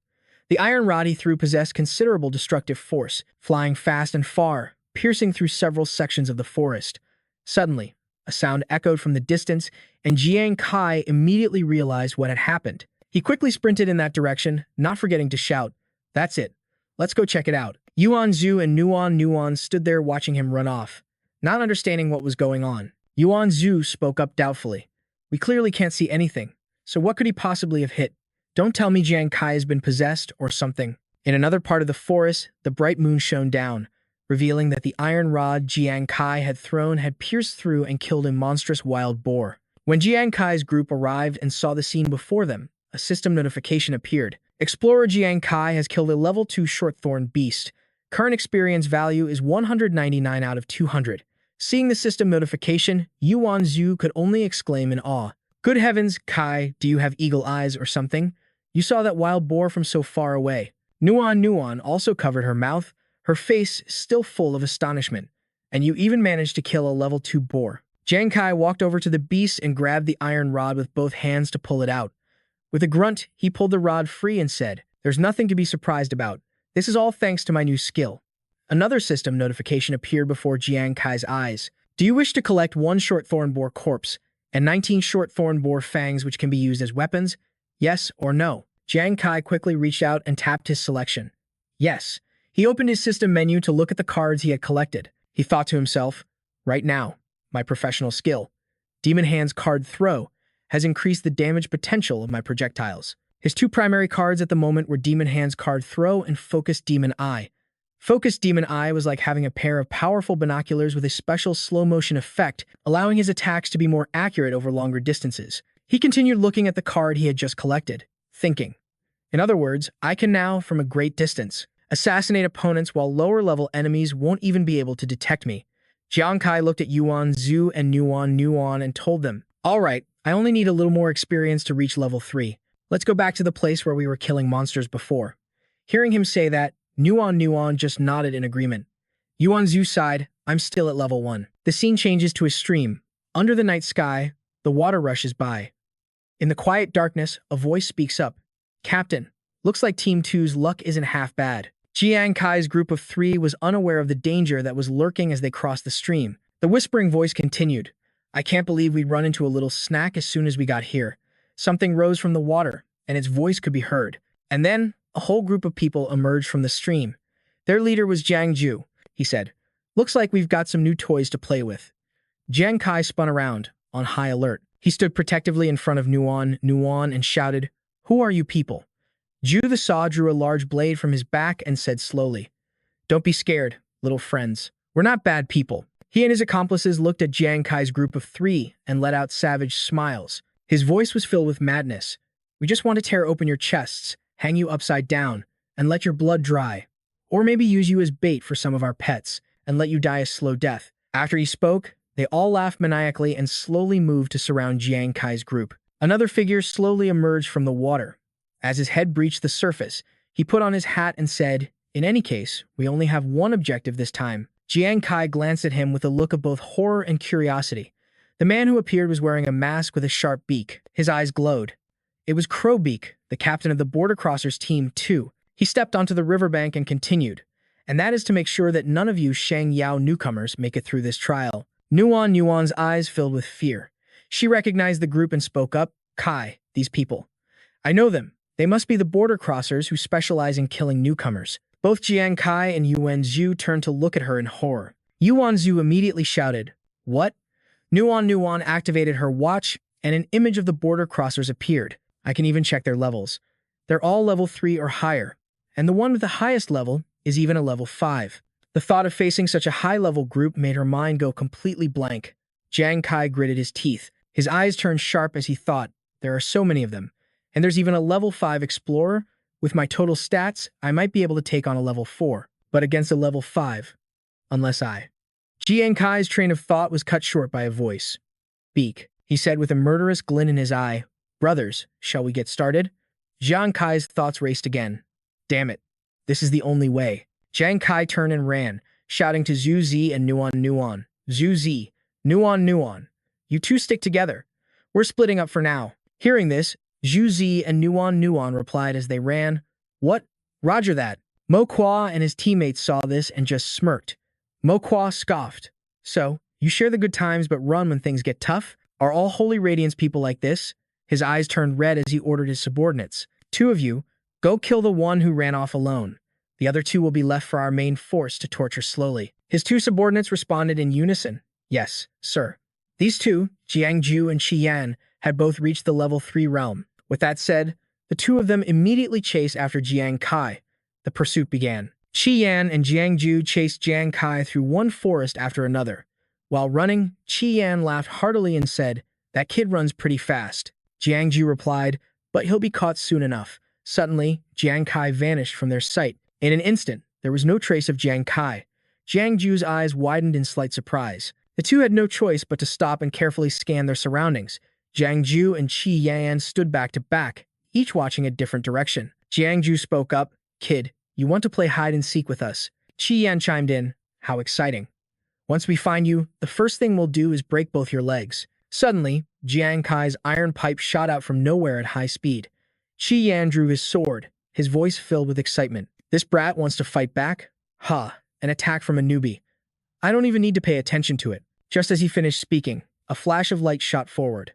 The iron rod he threw possessed considerable destructive force, flying fast and far, piercing through several sections of the forest. Suddenly, a sound echoed from the distance, and Jiang Kai immediately realized what had happened. He quickly sprinted in that direction, not forgetting to shout, "That's it. Let's go check it out." Yuanzhu and Nuan stood there watching him run off, not understanding what was going on. Yuanzhu spoke up doubtfully. "We clearly can't see anything, so what could he possibly have hit? Don't tell me Jiang Kai has been possessed or something." In another part of the forest, the bright moon shone down, revealing that the iron rod Jiang Kai had thrown had pierced through and killed a monstrous wild boar. When Jiang Kai's group arrived and saw the scene before them, a system notification appeared. Explorer Jiang Kai has killed a level 2 short-thorn beast. Current experience value is 199 out of 200. Seeing the system notification, Yuan Zhu could only exclaim in awe. Good heavens, Kai, do you have eagle eyes or something? You saw that wild boar from so far away. Nuan also covered her mouth, her face still full of astonishment. And you even managed to kill a level 2 boar. Jiang Kai walked over to the beast and grabbed the iron rod with both hands to pull it out. With a grunt, he pulled the rod free and said, "There's nothing to be surprised about. This is all thanks to my new skill." Another system notification appeared before Jiang Kai's eyes. Do you wish to collect 1 short-thorn boar corpse and 19 short-thorn boar fangs which can be used as weapons? Yes or no? Jiang Kai quickly reached out and tapped his selection. Yes. He opened his system menu to look at the cards he had collected. He thought to himself, right now, my professional skill, Demon Hand's card Throw, has increased the damage potential of my projectiles. His 2 primary cards at the moment were Demon Hand's card Throw and Focused Demon Eye. Focused Demon Eye was like having a pair of powerful binoculars with a special slow-motion effect, allowing his attacks to be more accurate over longer distances. He continued looking at the card he had just collected, thinking. In other words, I can now, from a great distance, assassinate opponents while lower-level enemies won't even be able to detect me. Jiang Kai looked at Yuan Zhu and Nuan and told them, "All right, I only need a little more experience to reach level 3. Let's go back to the place where we were killing monsters before." Hearing him say that, Nuan just nodded in agreement. Yuan Zhu sighed, "I'm still at level 1. The scene changes to a stream. Under the night sky, the water rushes by. In the quiet darkness, a voice speaks up. "Captain, looks like Team 2's luck isn't half bad." Jiang Kai's group of 3 was unaware of the danger that was lurking as they crossed the stream. The whispering voice continued, "I can't believe we'd run into a little snack as soon as we got here." Something rose from the water, and its voice could be heard. And then, a whole group of people emerged from the stream. Their leader was Jiang Zhu. He said, "Looks like we've got some new toys to play with." Jiang Kai spun around, on high alert. He stood protectively in front of Nuan and shouted, "Who are you people?" Zhu the Saw drew a large blade from his back and said slowly, "Don't be scared, little friends. We're not bad people." He and his accomplices looked at Jiang Kai's group of 3 and let out savage smiles. His voice was filled with madness. "We just want to tear open your chests, hang you upside down, and let your blood dry. Or maybe use you as bait for some of our pets, and let you die a slow death." After he spoke, they all laughed maniacally and slowly moved to surround Jiang Kai's group. Another figure slowly emerged from the water. As his head breached the surface, he put on his hat and said, "In any case, we only have one objective this time." Jiang Kai glanced at him with a look of both horror and curiosity. The man who appeared was wearing a mask with a sharp beak. His eyes glowed. It was Crowbeak, the captain of the Border Crossers Team 2. He stepped onto the riverbank and continued, "And that is to make sure that none of you Shang Yao newcomers make it through this trial." Nuan's eyes filled with fear. She recognized the group and spoke up, "Kai, these people. I know them. They must be the Border Crossers who specialize in killing newcomers." Both Jiang Kai and Yuan Zhu turned to look at her in horror. Yuan Zhu immediately shouted, "What?" Nuan activated her watch, and an image of the Border Crossers appeared. I can even check their levels. They're all level 3 or higher, and the one with the highest level is even a level 5. The thought of facing such a high-level group made her mind go completely blank. Jiang Kai gritted his teeth. His eyes turned sharp as he thought, there are so many of them. And there's even a level 5 explorer. With my total stats, I might be able to take on a level 4, but against a level 5. Unless I. Jiang Kai's train of thought was cut short by a voice. "Beak," he said with a murderous glint in his eye. "Brothers, shall we get started?" Jiang Kai's thoughts raced again. Damn it. This is the only way. Jiang Kai turned and ran, shouting to Zhu Zi and Nuan. "Zhu Zi, Nuan. You two stick together. We're splitting up for now." Hearing this, Zhu Zi and Nuan replied as they ran, "What? Roger that." Mo Kwa and his teammates saw this and just smirked. Mo Kwa scoffed. "So, you share the good times but run when things get tough? Are all Holy Radiance people like this?" His eyes turned red as he ordered his subordinates. "Two of you, go kill the one who ran off alone. The other 2 will be left for our main force to torture slowly." His 2 subordinates responded in unison. "Yes, sir." These 2, Jiang Zhu and Qi Yan, had both reached the level 3 realm. With that said, the 2 of them immediately chased after Jiang Kai. The pursuit began. Qi Yan and Jiang Zhu chased Jiang Kai through one forest after another. While running, Qi Yan laughed heartily and said, "That kid runs pretty fast." Jiang Zhu replied, "But he'll be caught soon enough. Suddenly, Jiang Kai vanished from their sight. In an instant, there was no trace of Jiang Kai. Jiang Ju's eyes widened in slight surprise. The two had no choice but to stop and carefully scan their surroundings. Jiang Ju and Qi Yan stood back to back, each watching a different direction. Jiang Ju spoke up, "Kid, you want to play hide-and-seek with us?" Qi Yan chimed in, "How exciting. Once we find you, the first thing we'll do is break both your legs." Suddenly, Jiang Kai's iron pipe shot out from nowhere at high speed. Qi Yan drew his sword, his voice filled with excitement. "This brat wants to fight back? An attack from a newbie. I don't even need to pay attention to it." Just as he finished speaking, a flash of light shot forward.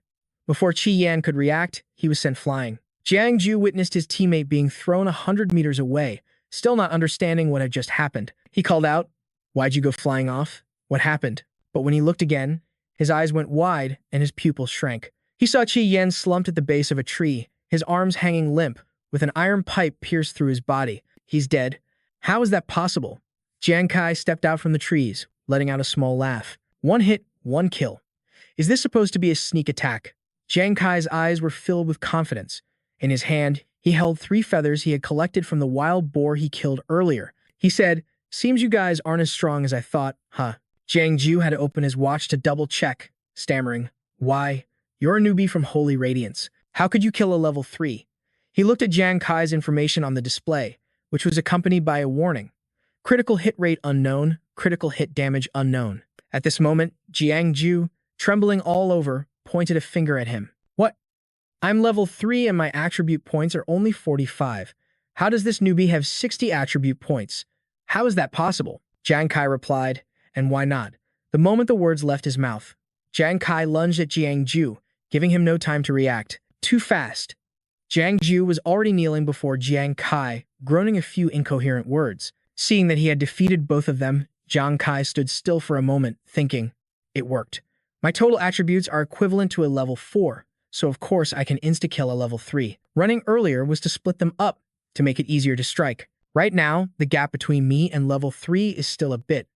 Before Qi Yan could react, he was sent flying. Jiang Ju witnessed his teammate being thrown 100 meters away, still not understanding what had just happened. He called out, "Why'd you go flying off? What happened?" But when he looked again, his eyes went wide and his pupils shrank. He saw Qi Yan slumped at the base of a tree, his arms hanging limp, with an iron pipe pierced through his body. "He's dead. How is that possible?" Jiang Kai stepped out from the trees, letting out a small laugh. "One hit, one kill. Is this supposed to be a sneak attack?" Jiang Kai's eyes were filled with confidence. In his hand, he held 3 feathers he had collected from the wild boar he killed earlier. He said, "Seems you guys aren't as strong as I thought, huh?" Jiang Ju had to open his watch to double-check, stammering, "Why? You're a newbie from Holy Radiance. How could you kill a level 3? He looked at Jiang Kai's information on the display, which was accompanied by a warning. Critical hit rate unknown, critical hit damage unknown. At this moment, Jiang Ju, trembling all over, pointed a finger at him. "What? I'm level 3 and my attribute points are only 45. How does this newbie have 60 attribute points? How is that possible?" Jiang Kai replied, "And why not?" The moment the words left his mouth, Jiang Kai lunged at Jiang Ju, giving him no time to react. Too fast. Jiang Ju was already kneeling before Jiang Kai, groaning a few incoherent words. Seeing that he had defeated both of them, Jiang Kai stood still for a moment, thinking, "It worked. My total attributes are equivalent to a level 4, so of course I can insta-kill a level 3. Running earlier was to split them up, to make it easier to strike. Right now, the gap between me and level 3 is still a bit.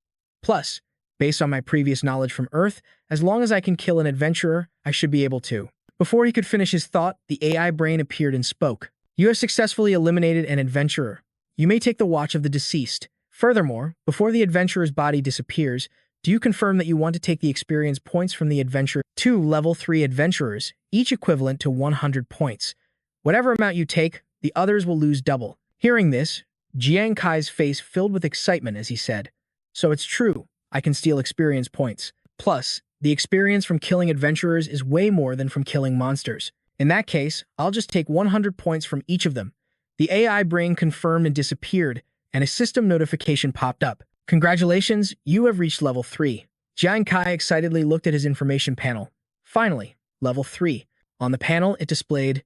Plus, based on my previous knowledge from Earth, as long as I can kill an adventurer, I should be able to." Before he could finish his thought, the AI brain appeared and spoke. "You have successfully eliminated an adventurer. You may take the watch of the deceased. Furthermore, before the adventurer's body disappears, do you confirm that you want to take the experience points from the adventurer? 2 level 3 adventurers, each equivalent to 100 points. Whatever amount you take, the others will lose double." Hearing this, Jiang Kai's face filled with excitement as he said, "So it's true, I can steal experience points. Plus, the experience from killing adventurers is way more than from killing monsters. In that case, I'll just take 100 points from each of them." The AI brain confirmed and disappeared, and a system notification popped up. "Congratulations, you have reached level 3. Jiang Kai excitedly looked at his information panel. Finally, level 3. On the panel, it displayed,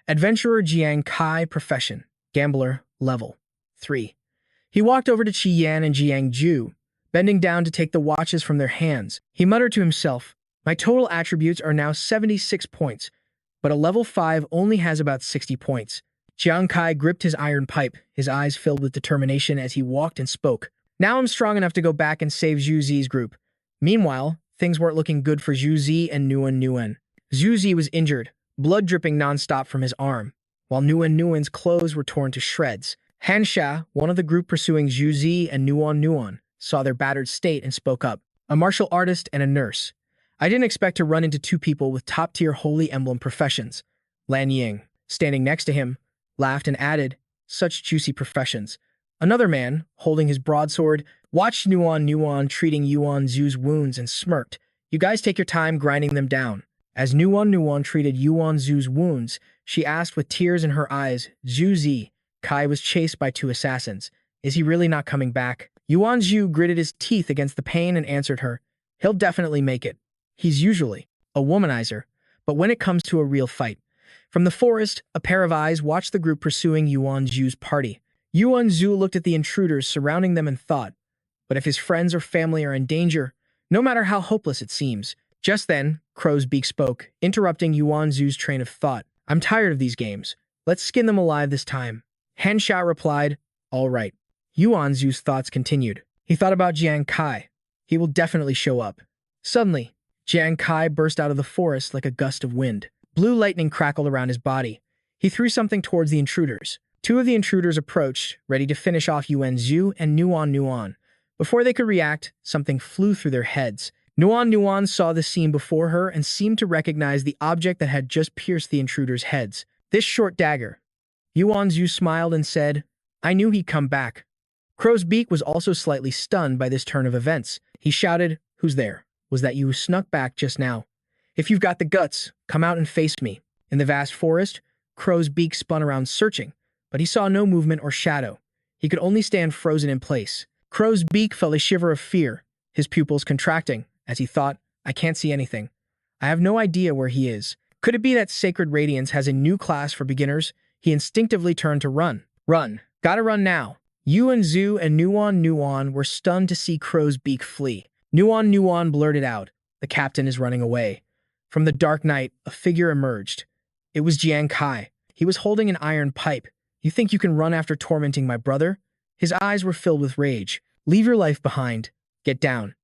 "Adventurer Jiang Kai Profession, Gambler, Level 3. He walked over to Qi Yan and Jiang Ju, bending down to take the watches from their hands. He muttered to himself, "My total attributes are now 76 points, but a level 5 only has about 60 points. Jiang Kai gripped his iron pipe, his eyes filled with determination as he walked and spoke. "Now I'm strong enough to go back and save Zhu Zi's group." Meanwhile, things weren't looking good for Zhu Zi and Nguyen. Zhu Zi was injured, blood dripping nonstop from his arm, while Nguyen's clothes were torn to shreds. Han Sha, one of the group pursuing Zhu Zi and Nguyen, saw their battered state and spoke up. "A martial artist and a nurse. I didn't expect to run into 2 people with top-tier Holy Emblem professions." Lan Ying, standing next to him, laughed and added, "Such juicy professions." Another man, holding his broadsword, watched Nguyen treating Yuan Zhu's wounds and smirked. "You guys take your time grinding them down." As Nguyen treated Yuan Zhu's wounds, she asked with tears in her eyes, "Zhu Zi, Kai was chased by 2 assassins. Is he really not coming back?" Yuan Zhu gritted his teeth against the pain and answered her, "He'll definitely make it. He's usually a womanizer, but when it comes to a real fight." From the forest, a pair of eyes watched the group pursuing Yuan Zhu's party. Yuan Zhu looked at the intruders surrounding them and thought, but if his friends or family are in danger, no matter how hopeless it seems. Just then, Crow's Beak spoke, interrupting Yuan Zhu's train of thought. "I'm tired of these games. Let's skin them alive this time." Han Sha replied, "All right." Yuan Zhu's thoughts continued. He thought about Jiang Kai. He will definitely show up. Suddenly, Jiang Kai burst out of the forest like a gust of wind. Blue lightning crackled around his body. He threw something towards the intruders. Two of the intruders approached, ready to finish off Yuan Zhu and Nuan. Before they could react, something flew through their heads. Nuan saw the scene before her and seemed to recognize the object that had just pierced the intruders' heads. This short dagger. Yuan Zhu smiled and said, "I knew he'd come back." Crow's Beak was also slightly stunned by this turn of events. He shouted, "Who's there? Was that you who snuck back just now? If you've got the guts, come out and face me." In the vast forest, Crow's Beak spun around searching, but he saw no movement or shadow. He could only stand frozen in place. Crow's Beak felt a shiver of fear, his pupils contracting, as he thought, "I can't see anything. I have no idea where he is." Could it be that Sacred Radiance has a new class for beginners? He instinctively turned to run. Run. Gotta run now. Yuan Zhu and Nuan were stunned to see Crow's Beak flee. Nuan blurted out, "The captain is running away." From the dark night, a figure emerged. It was Jiang Kai. He was holding an iron pipe. "You think you can run after tormenting my brother?" His eyes were filled with rage. "Leave your life behind. Get down."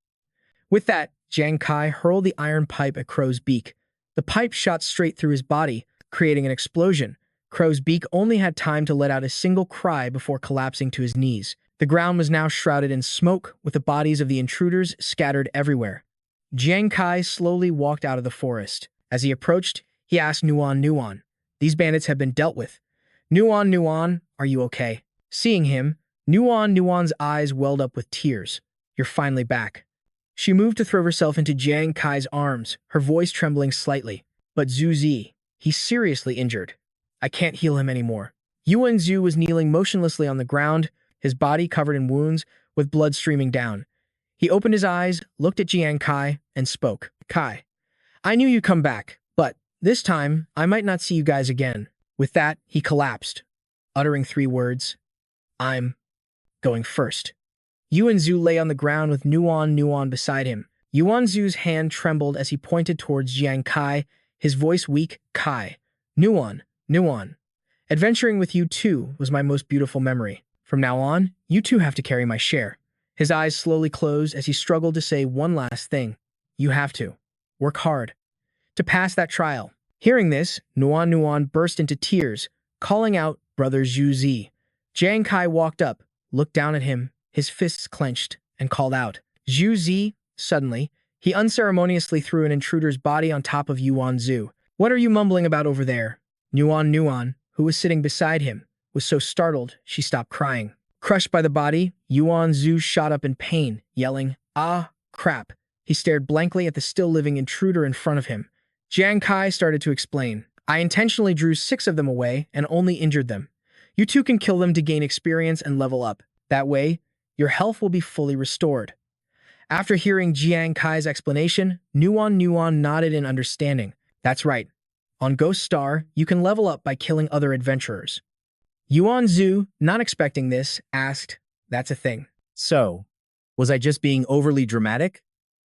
With that, Jiang Kai hurled the iron pipe at Crow's Beak. The pipe shot straight through his body, creating an explosion. Crow's Beak only had time to let out a single cry before collapsing to his knees. The ground was now shrouded in smoke, with the bodies of the intruders scattered everywhere. Jiang Kai slowly walked out of the forest. As he approached, he asked Nuan, "These bandits have been dealt with. Nuan, are you okay?" Seeing him, Nuan's eyes welled up with tears. "You're finally back." She moved to throw herself into Jiang Kai's arms, her voice trembling slightly. "But Zhu, he's seriously injured. I can't heal him anymore." Yuan Zhu was kneeling motionlessly on the ground, his body covered in wounds, with blood streaming down. He opened his eyes, looked at Jiang Kai, and spoke. "Kai, I knew you'd come back, but this time, I might not see you guys again." With that, he collapsed, uttering 3 words. "I'm going first." Yuan Zhu lay on the ground with Nuan beside him. Yuan Zhu's hand trembled as he pointed towards Jiang Kai, his voice weak. "Kai, Nuan. Adventuring with you two was my most beautiful memory. From now on, you two have to carry my share." His eyes slowly closed as he struggled to say one last thing. "You have to. Work hard. To pass that trial." Hearing this, Nuan burst into tears, calling out, "Brother Zhu." Jiang Kai walked up, looked down at him, his fists clenched, and called out, "Zhu." Suddenly, he unceremoniously threw an intruder's body on top of Yuan Zhu. "What are you mumbling about over there?" Nuan, who was sitting beside him, was so startled she stopped crying. Crushed by the body, Yuan Zhu shot up in pain, yelling, "Ah, crap." He stared blankly at the still-living intruder in front of him. Jiang Kai started to explain. "I intentionally drew 6 of them away and only injured them. You two can kill them to gain experience and level up. That way, your health will be fully restored." After hearing Jiang Kai's explanation, Nuan nodded in understanding. "That's right. On Ghost Star, you can level up by killing other adventurers." Yuan Zhu, not expecting this, asked, "That's a thing." "So, was I just being overly dramatic?"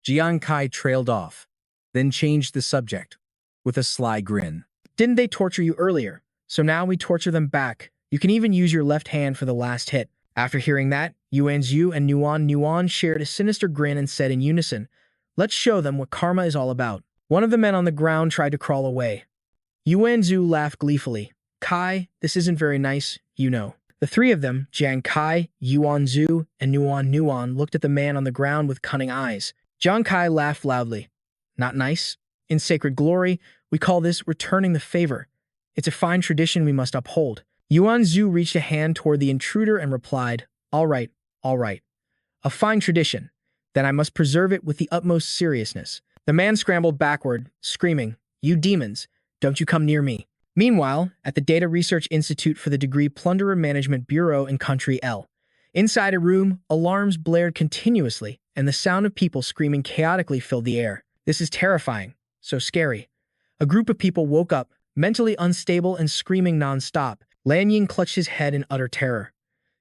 Jiang Kai trailed off, then changed the subject, with a sly grin. "Didn't they torture you earlier? So now we torture them back. You can even use your left hand for the last hit." After hearing that, Yuan Zhu and Nuan shared a sinister grin and said in unison, "Let's show them what karma is all about." One of the men on the ground tried to crawl away. Yuan Zhu laughed gleefully. "Kai, this isn't very nice, you know." The 3 of them, Jiang Kai, Yuan Zhu, and Nuan, looked at the man on the ground with cunning eyes. Jiang Kai laughed loudly. "Not nice? In Sacred Glory, we call this returning the favor. It's a fine tradition we must uphold." Yuan Zhu reached a hand toward the intruder and replied, All right. A fine tradition. Then I must preserve it with the utmost seriousness." The man scrambled backward, screaming, "You demons, don't you come near me." Meanwhile, at the Data Research Institute for the Degree Plunderer Management Bureau in Country L. Inside a room, alarms blared continuously, and the sound of people screaming chaotically filled the air. This is terrifying. So scary. A group of people woke up, mentally unstable and screaming non-stop. Lan Ying clutched his head in utter terror.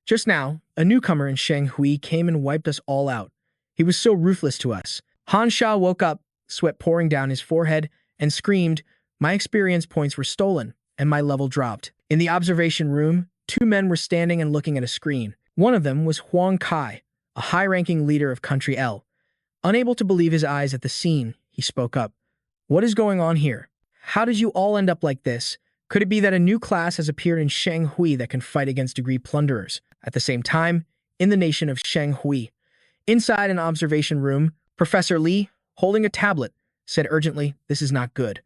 Just now, a newcomer in Shanghui came and wiped us all out. He was so ruthless to us. Han Sha woke up, sweat pouring down his forehead, and screamed, "My experience points were stolen, and my level dropped." In the observation room, 2 men were standing and looking at a screen. One of them was Huang Kai, a high-ranking leader of Country L. Unable to believe his eyes at the scene, he spoke up. "What is going on here? How did you all end up like this? Could it be that a new class has appeared in Shanghui that can fight against degree plunderers? At the same time, in the nation of Shanghui, inside an observation room, Professor Li, holding a tablet, said urgently, "This is not good.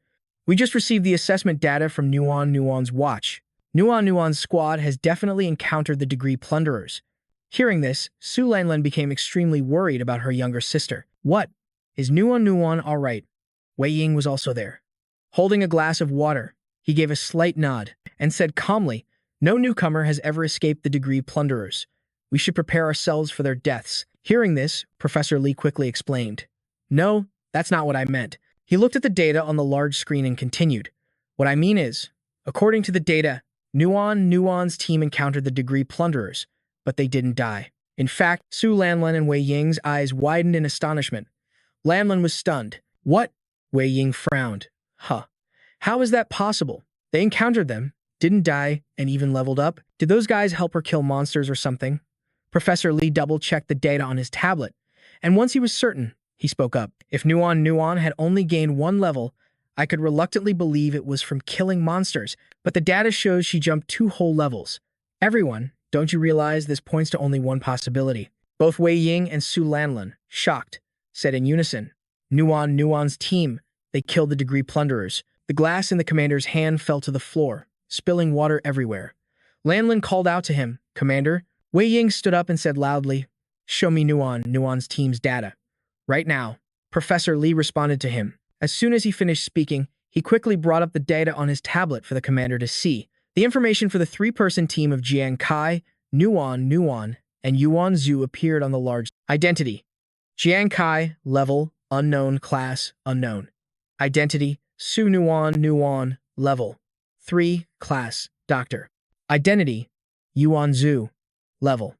We just received the assessment data from Nuan's watch. Nuan's squad has definitely encountered the degree plunderers." Hearing this, Su Lanlan became extremely worried about her younger sister. What? Is Nuan all right? Wei Ying was also there. Holding a glass of water, he gave a slight nod and said calmly, "No newcomer has ever escaped the degree plunderers. We should prepare ourselves for their deaths." Hearing this, Professor Li quickly explained, "No, that's not what I meant." He looked at the data on the large screen and continued, "What I mean is, according to the data, Nuan's team encountered the degree plunderers, but they didn't die." In fact, Su Lanlan and Wei Ying's eyes widened in astonishment. Lanlan was stunned. "What?" Wei Ying frowned. "Huh. How is that possible? They encountered them, didn't die, and even leveled up? Did those guys help her kill monsters or something?" Professor Li double-checked the data on his tablet, and once he was certain, he spoke up. "If Nuan had only gained 1 level, I could reluctantly believe it was from killing monsters, but the data shows she jumped 2 whole levels. Everyone, don't you realize this points to only one possibility?" Both Wei Ying and Su Lanlan, shocked, said in unison, Nuan's team, they killed the degree plunderers." The glass in the commander's hand fell to the floor, spilling water everywhere. Lanlan called out to him, "Commander." Wei Ying stood up and said loudly, "Show me Nuan's team's data." "Right now." Professor Li responded to him. As soon as he finished speaking, he quickly brought up the data on his tablet for the commander to see. The information for the 3-person team of Jiang Kai, Nuan, and Yuan Zhu appeared on the large identity. Jiang Kai, level, unknown, class, unknown. Identity, Su Nuan, level, 3, class, doctor. Identity, Yuan Zhu, level,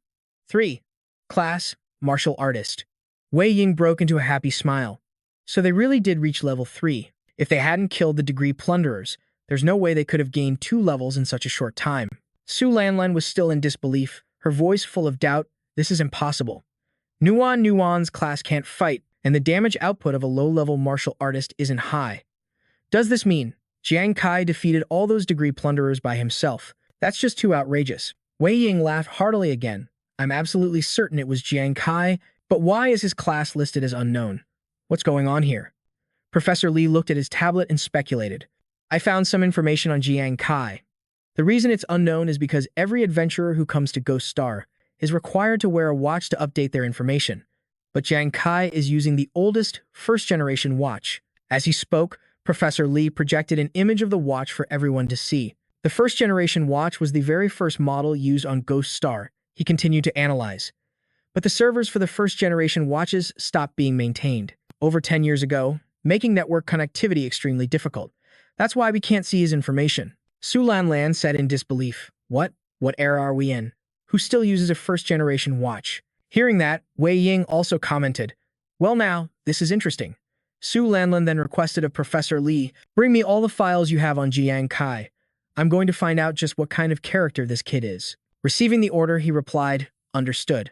3, class, martial artist. Wei Ying broke into a happy smile. So they really did reach level 3. If they hadn't killed the degree plunderers, there's no way they could have gained 2 levels in such a short time. Su Lanlan was still in disbelief, her voice full of doubt. "This is impossible. Nuan's class can't fight, and the damage output of a low-level martial artist isn't high. Does this mean Jiang Kai defeated all those degree plunderers by himself? That's just too outrageous." Wei Ying laughed heartily again. "I'm absolutely certain it was Jiang Kai, but why is his class listed as unknown? What's going on here?" Professor Li looked at his tablet and speculated. "I found some information on Jiang Kai. The reason it's unknown is because every adventurer who comes to Ghost Star is required to wear a watch to update their information. But Jiang Kai is using the oldest, first-generation watch." As he spoke, Professor Li projected an image of the watch for everyone to see. The first-generation watch was the very first model used on Ghost Star, he continued to analyze. But the servers for the first-generation watches stopped being maintained over 10 years ago, making network connectivity extremely difficult. That's why we can't see his information. Su Lanlan said in disbelief, "What? What era are we in? Who still uses a first-generation watch?" Hearing that, Wei Ying also commented, "Well now, this is interesting." Su Lanlan then requested of Professor Li, "Bring me all the files you have on Jiang Kai. I'm going to find out just what kind of character this kid is." Receiving the order, he replied, "Understood."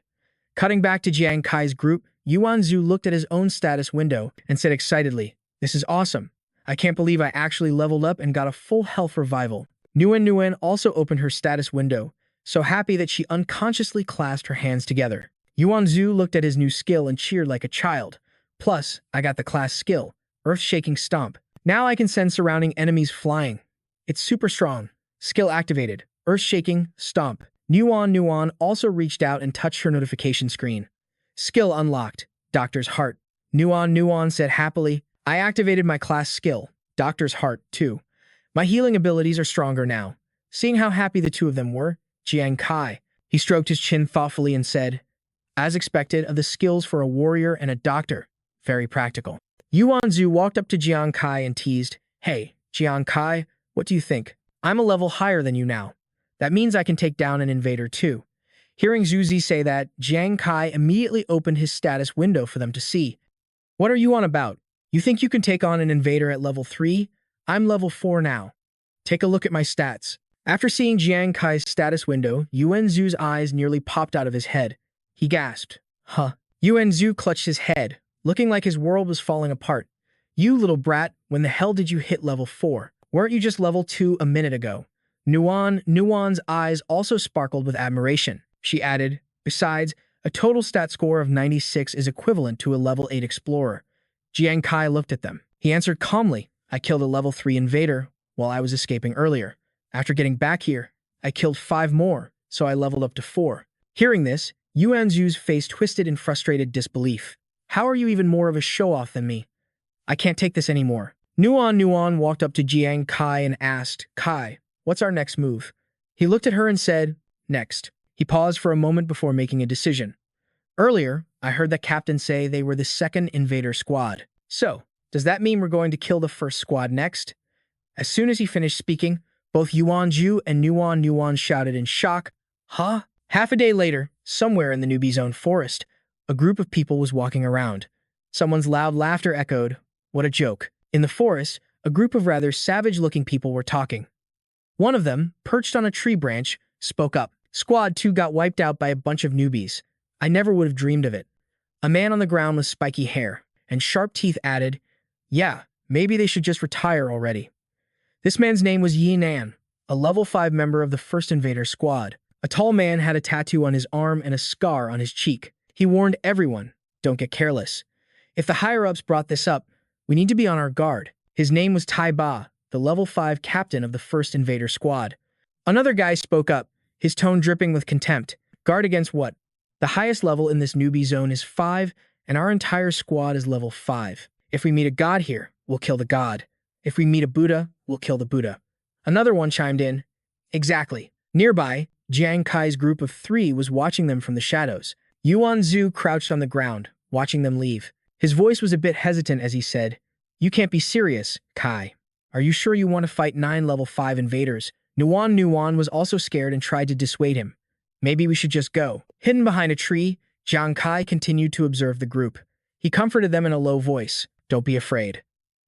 Cutting back to Jiang Kai's group, Yuan Zhu looked at his own status window and said excitedly, "This is awesome. I can't believe I actually leveled up and got a full health revival." Nguyen also opened her status window, so happy that she unconsciously clasped her hands together. Yuan Zhu looked at his new skill and cheered like a child. "Plus, I got the class skill, Earth-Shaking Stomp. Now I can send surrounding enemies flying. It's super strong. Skill activated. Earth-Shaking Stomp." Nuan also reached out and touched her notification screen. "Skill unlocked. Doctor's Heart." Nuan said happily, "I activated my class skill, Doctor's Heart, too. My healing abilities are stronger now." Seeing how happy the two of them were, Jiang Kai, he stroked his chin thoughtfully and said, "As expected of the skills for a warrior and a doctor, very practical." Yuan Zhu walked up to Jiang Kai and teased, "Hey, Jiang Kai, what do you think? I'm a level higher than you now. That means I can take down an invader too." Hearing Zhu say that, Jiang Kai immediately opened his status window for them to see. "What are you on about? You think you can take on an invader at level 3? I'm level 4 now. Take a look at my stats." After seeing Jiang Kai's status window, Yuan Zhu's eyes nearly popped out of his head. He gasped, "Huh?" Yuan Zhu clutched his head, looking like his world was falling apart. "You little brat, when the hell did you hit level 4? Weren't you just level 2 a minute ago? Nuan's eyes also sparkled with admiration. She added, besides, a total stat score of 96 is equivalent to a level 8 explorer. Jiang Kai looked at them. He answered calmly, I killed a level 3 invader while I was escaping earlier. After getting back here, I killed 5 more, so I leveled up to 4. Hearing this, Yuanzu's face twisted in frustrated disbelief. How are you even more of a show-off than me? I can't take this anymore. Nuan walked up to Jiang Kai and asked, Kai, what's our next move? He looked at her and said, next. He paused for a moment before making a decision. Earlier, I heard the captain say they were the second invader squad. So, does that mean we're going to kill the first squad next? As soon as he finished speaking, both Yuanzhu and Nuan shouted in shock, Huh? Half a day later, somewhere in the newbie zone forest, a group of people was walking around. Someone's loud laughter echoed, what a joke. In the forest, a group of rather savage-looking people were talking. One of them, perched on a tree branch, spoke up. Squad 2 got wiped out by a bunch of newbies. I never would have dreamed of it. A man on the ground with spiky hair and sharp teeth added, yeah, maybe they should just retire already. This man's name was Yi Nan, a level 5 member of the first invader squad. A tall man had a tattoo on his arm and a scar on his cheek. He warned everyone, don't get careless. If the higher-ups brought this up, we need to be on our guard. His name was Tai Ba, the level 5 captain of the first invader squad. Another guy spoke up, his tone dripping with contempt. Guard against what? The highest level in this newbie zone is 5, and our entire squad is level 5. If we meet a god here, we'll kill the god. If we meet a Buddha, we'll kill the Buddha. Another one chimed in. Exactly. Nearby, Jiang Kai's group of 3 was watching them from the shadows. Yuanzhu crouched on the ground, watching them leave. His voice was a bit hesitant as he said, You can't be serious, Kai. Are you sure you want to fight 9 level 5 invaders? Nuan was also scared and tried to dissuade him. Maybe we should just go. Hidden behind a tree, Jiang Kai continued to observe the group. He comforted them in a low voice. Don't be afraid.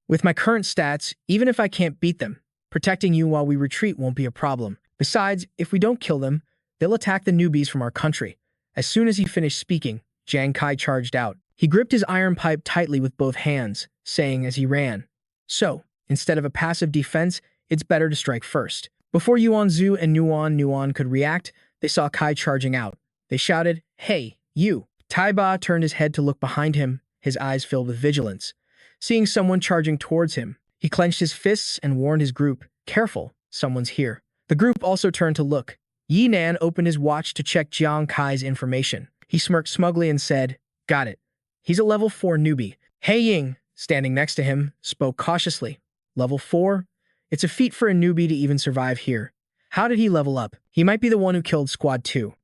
With my current stats, even if I can't beat them, protecting you while we retreat won't be a problem. Besides, if we don't kill them, they'll attack the newbies from our country. As soon as he finished speaking, Jiang Kai charged out. He gripped his iron pipe tightly with both hands, saying as he ran, So, instead of a passive defense, it's better to strike first. Before Yuanzhu and Nuan could react, they saw Kai charging out. They shouted, Hey, you! Tai Ba turned his head to look behind him, his eyes filled with vigilance. Seeing someone charging towards him, he clenched his fists and warned his group, Careful, someone's here. The group also turned to look. Yi Nan opened his watch to check Jiang Kai's information. He smirked smugly and said, Got it. He's a level 4 newbie. Hei Ying, standing next to him, spoke cautiously. Level 4? It's a feat for a newbie to even survive here. How did he level up? He might be the one who killed Squad 2.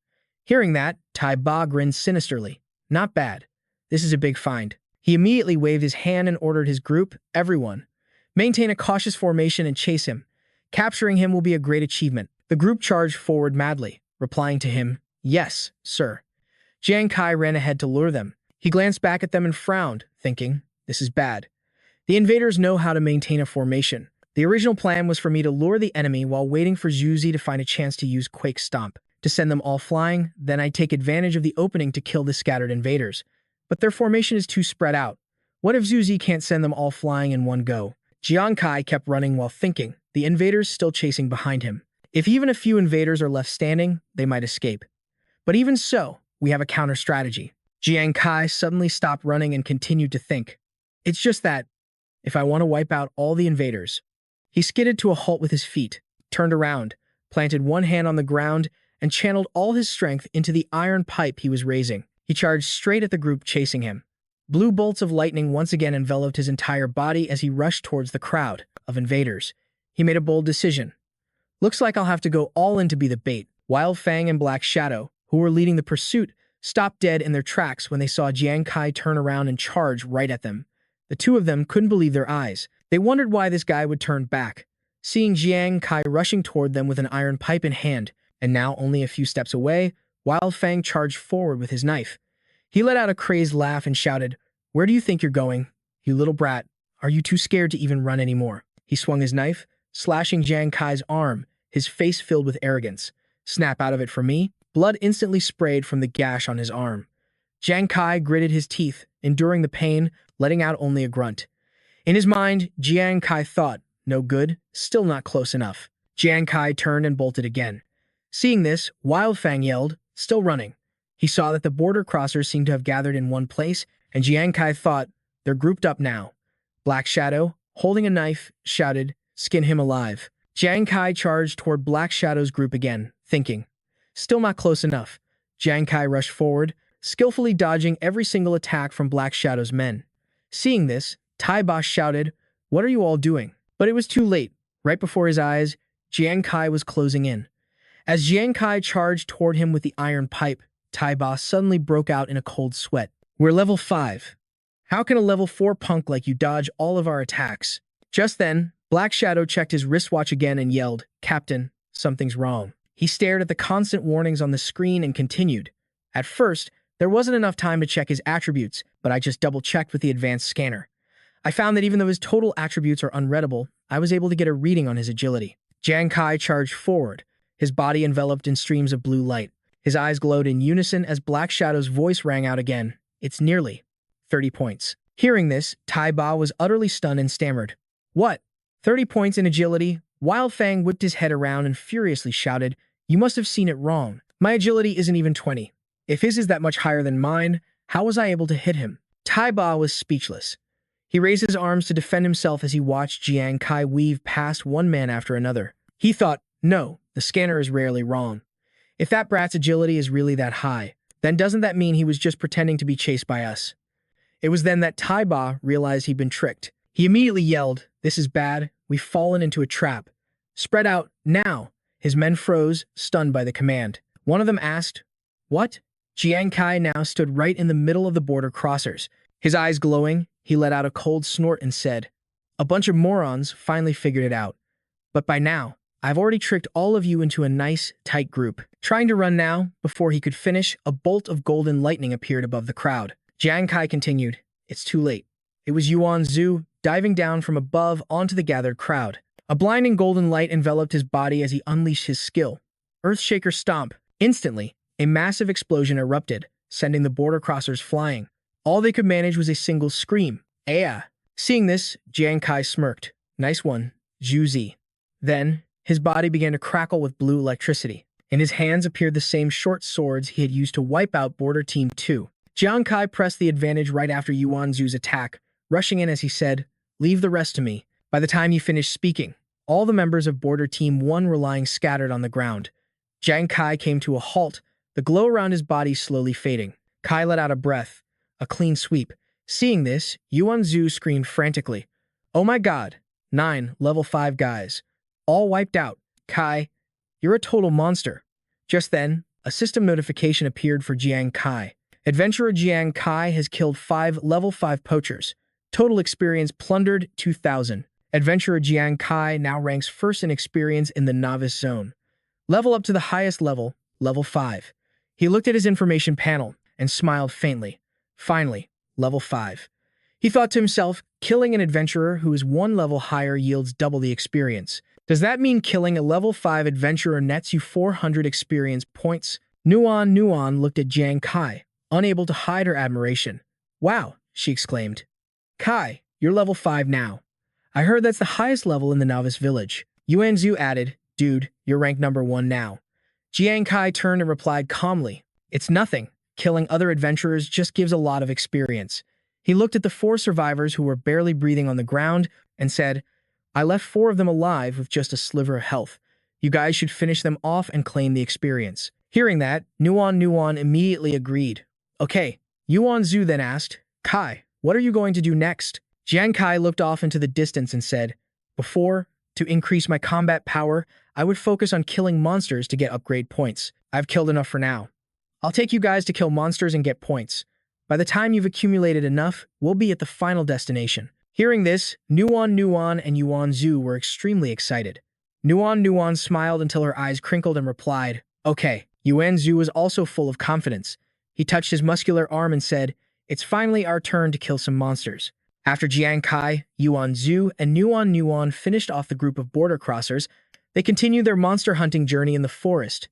Hearing that, Tai Ba grinned sinisterly. Not bad. This is a big find. He immediately waved his hand and ordered his group, everyone, maintain a cautious formation and chase him. Capturing him will be a great achievement. The group charged forward madly, replying to him, Yes, sir. Jiang Kai ran ahead to lure them. He glanced back at them and frowned, thinking, This is bad. The invaders know how to maintain a formation. The original plan was for me to lure the enemy while waiting for Zuzi to find a chance to use Quake Stomp, to send them all flying, then I'd take advantage of the opening to kill the scattered invaders. But their formation is too spread out. What if Zuzi can't send them all flying in one go? Jiang Kai kept running while thinking, the invaders still chasing behind him. If even a few invaders are left standing, they might escape. But even so, we have a counter-strategy. Jiang Kai suddenly stopped running and continued to think. It's just that, if I want to wipe out all the invaders. He skidded to a halt with his feet, turned around, planted one hand on the ground, and channeled all his strength into the iron pipe he was raising. He charged straight at the group chasing him. Blue bolts of lightning once again enveloped his entire body as he rushed towards the crowd of invaders. He made a bold decision. Looks like I'll have to go all in to be the bait. Wild Fang and Black Shadow, who were leading the pursuit, stopped dead in their tracks when they saw Jiang Kai turn around and charge right at them. The two of them couldn't believe their eyes. They wondered why this guy would turn back. Seeing Jiang Kai rushing toward them with an iron pipe in hand, and now only a few steps away, Wild Fang charged forward with his knife. He let out a crazed laugh and shouted, Where do you think you're going? You little brat, are you too scared to even run anymore? He swung his knife, slashing Jiang Kai's arm, his face filled with arrogance. Snap out of it for me. Blood instantly sprayed from the gash on his arm. Jiang Kai gritted his teeth, enduring the pain, letting out only a grunt. In his mind, Jiang Kai thought, no good, still not close enough. Jiang Kai turned and bolted again. Seeing this, Wildfang yelled, still running. He saw that the border crossers seemed to have gathered in one place, and Jiang Kai thought, they're grouped up now. Black Shadow, holding a knife, shouted, skin him alive. Jiang Kai charged toward Black Shadow's group again, thinking, still not close enough. Jiang Kai rushed forward, skillfully dodging every single attack from Black Shadow's men. Seeing this, Tai Ba shouted, what are you all doing? But it was too late. Right before his eyes, Jiang Kai was closing in. As Jiang Kai charged toward him with the iron pipe, Tai Ba suddenly broke out in a cold sweat. We're level 5. How can a level 4 punk like you dodge all of our attacks? Just then, Black Shadow checked his wristwatch again and yelled, Captain, something's wrong. He stared at the constant warnings on the screen and continued. At first, there wasn't enough time to check his attributes, but I just double-checked with the advanced scanner. I found that even though his total attributes are unreadable, I was able to get a reading on his agility. Jiang Kai charged forward, his body enveloped in streams of blue light. His eyes glowed in unison as Black Shadow's voice rang out again. It's nearly 30 points. Hearing this, Tai Ba was utterly stunned and stammered. What? 30 points in agility? Wildfang whipped his head around and furiously shouted, you must have seen it wrong. My agility isn't even 20. If his is that much higher than mine, how was I able to hit him? Tai Ba was speechless. He raised his arms to defend himself as he watched Jiang Kai weave past one man after another. He thought, no, the scanner is rarely wrong. If that brat's agility is really that high, then doesn't that mean he was just pretending to be chased by us? It was then that Tai Ba realized he'd been tricked. He immediately yelled, this is bad, we've fallen into a trap. Spread out, now! His men froze, stunned by the command. One of them asked, what? Jiang Kai now stood right in the middle of the border crossers. His eyes glowing, he let out a cold snort and said, a bunch of morons finally figured it out. But by now, I've already tricked all of you into a nice, tight group. Trying to run now, before he could finish, a bolt of golden lightning appeared above the crowd. Jiang Kai continued, it's too late. It was Yuan Zhu, diving down from above onto the gathered crowd. A blinding golden light enveloped his body as he unleashed his skill. Earthshaker Stomp. Instantly, a massive explosion erupted, sending the border crossers flying. All they could manage was a single scream. Aya! Seeing this, Jiang Kai smirked. Nice one, Zhu Zi. Then, his body began to crackle with blue electricity. In his hands appeared the same short swords he had used to wipe out Border Team 2. Jiang Kai pressed the advantage right after Yuan Zhu's attack, rushing in as he said, leave the rest to me. By the time he finished speaking, all the members of Border Team 1 were lying scattered on the ground. Jiang Kai came to a halt, the glow around his body slowly fading. Kai let out a breath, a clean sweep. Seeing this, Yuan Zhu screamed frantically, oh my god, 9 level 5 guys. All wiped out. Kai, you're a total monster. Just then, a system notification appeared for Jiang Kai. Adventurer Jiang Kai has killed 5 level 5 poachers. Total experience plundered 2,000. Adventurer Jiang Kai now ranks first in experience in the novice zone. Level up to the highest level, level 5. He looked at his information panel and smiled faintly. Finally, level 5. He thought to himself, killing an adventurer who is 1 level higher yields double the experience. Does that mean killing a level 5 adventurer nets you 400 experience points? Nuan looked at Jiang Kai, unable to hide her admiration. Wow, she exclaimed. Kai, you're level 5 now. I heard that's the highest level in the novice village. Yuan Zhu added, dude, you're ranked number 1 now. Jiang Kai turned and replied calmly, it's nothing. Killing other adventurers just gives a lot of experience. He looked at the 4 survivors who were barely breathing on the ground and said, I left 4 of them alive with just a sliver of health. You guys should finish them off and claim the experience. Hearing that, Nuan immediately agreed. Okay, Yuan Zhu then asked, Kai, what are you going to do next? Jiang Kai looked off into the distance and said, before, to increase my combat power, I would focus on killing monsters to get upgrade points. I've killed enough for now. I'll take you guys to kill monsters and get points. By the time you've accumulated enough, we'll be at the final destination. Hearing this, Nuan and Yuan Zhu were extremely excited. Nuan smiled until her eyes crinkled and replied, okay. Yuan Zhu was also full of confidence. He touched his muscular arm and said, it's finally our turn to kill some monsters. After Jiang Kai, Yuan Zhu, and Nuan finished off the group of border crossers, they continued their monster hunting journey in the forest.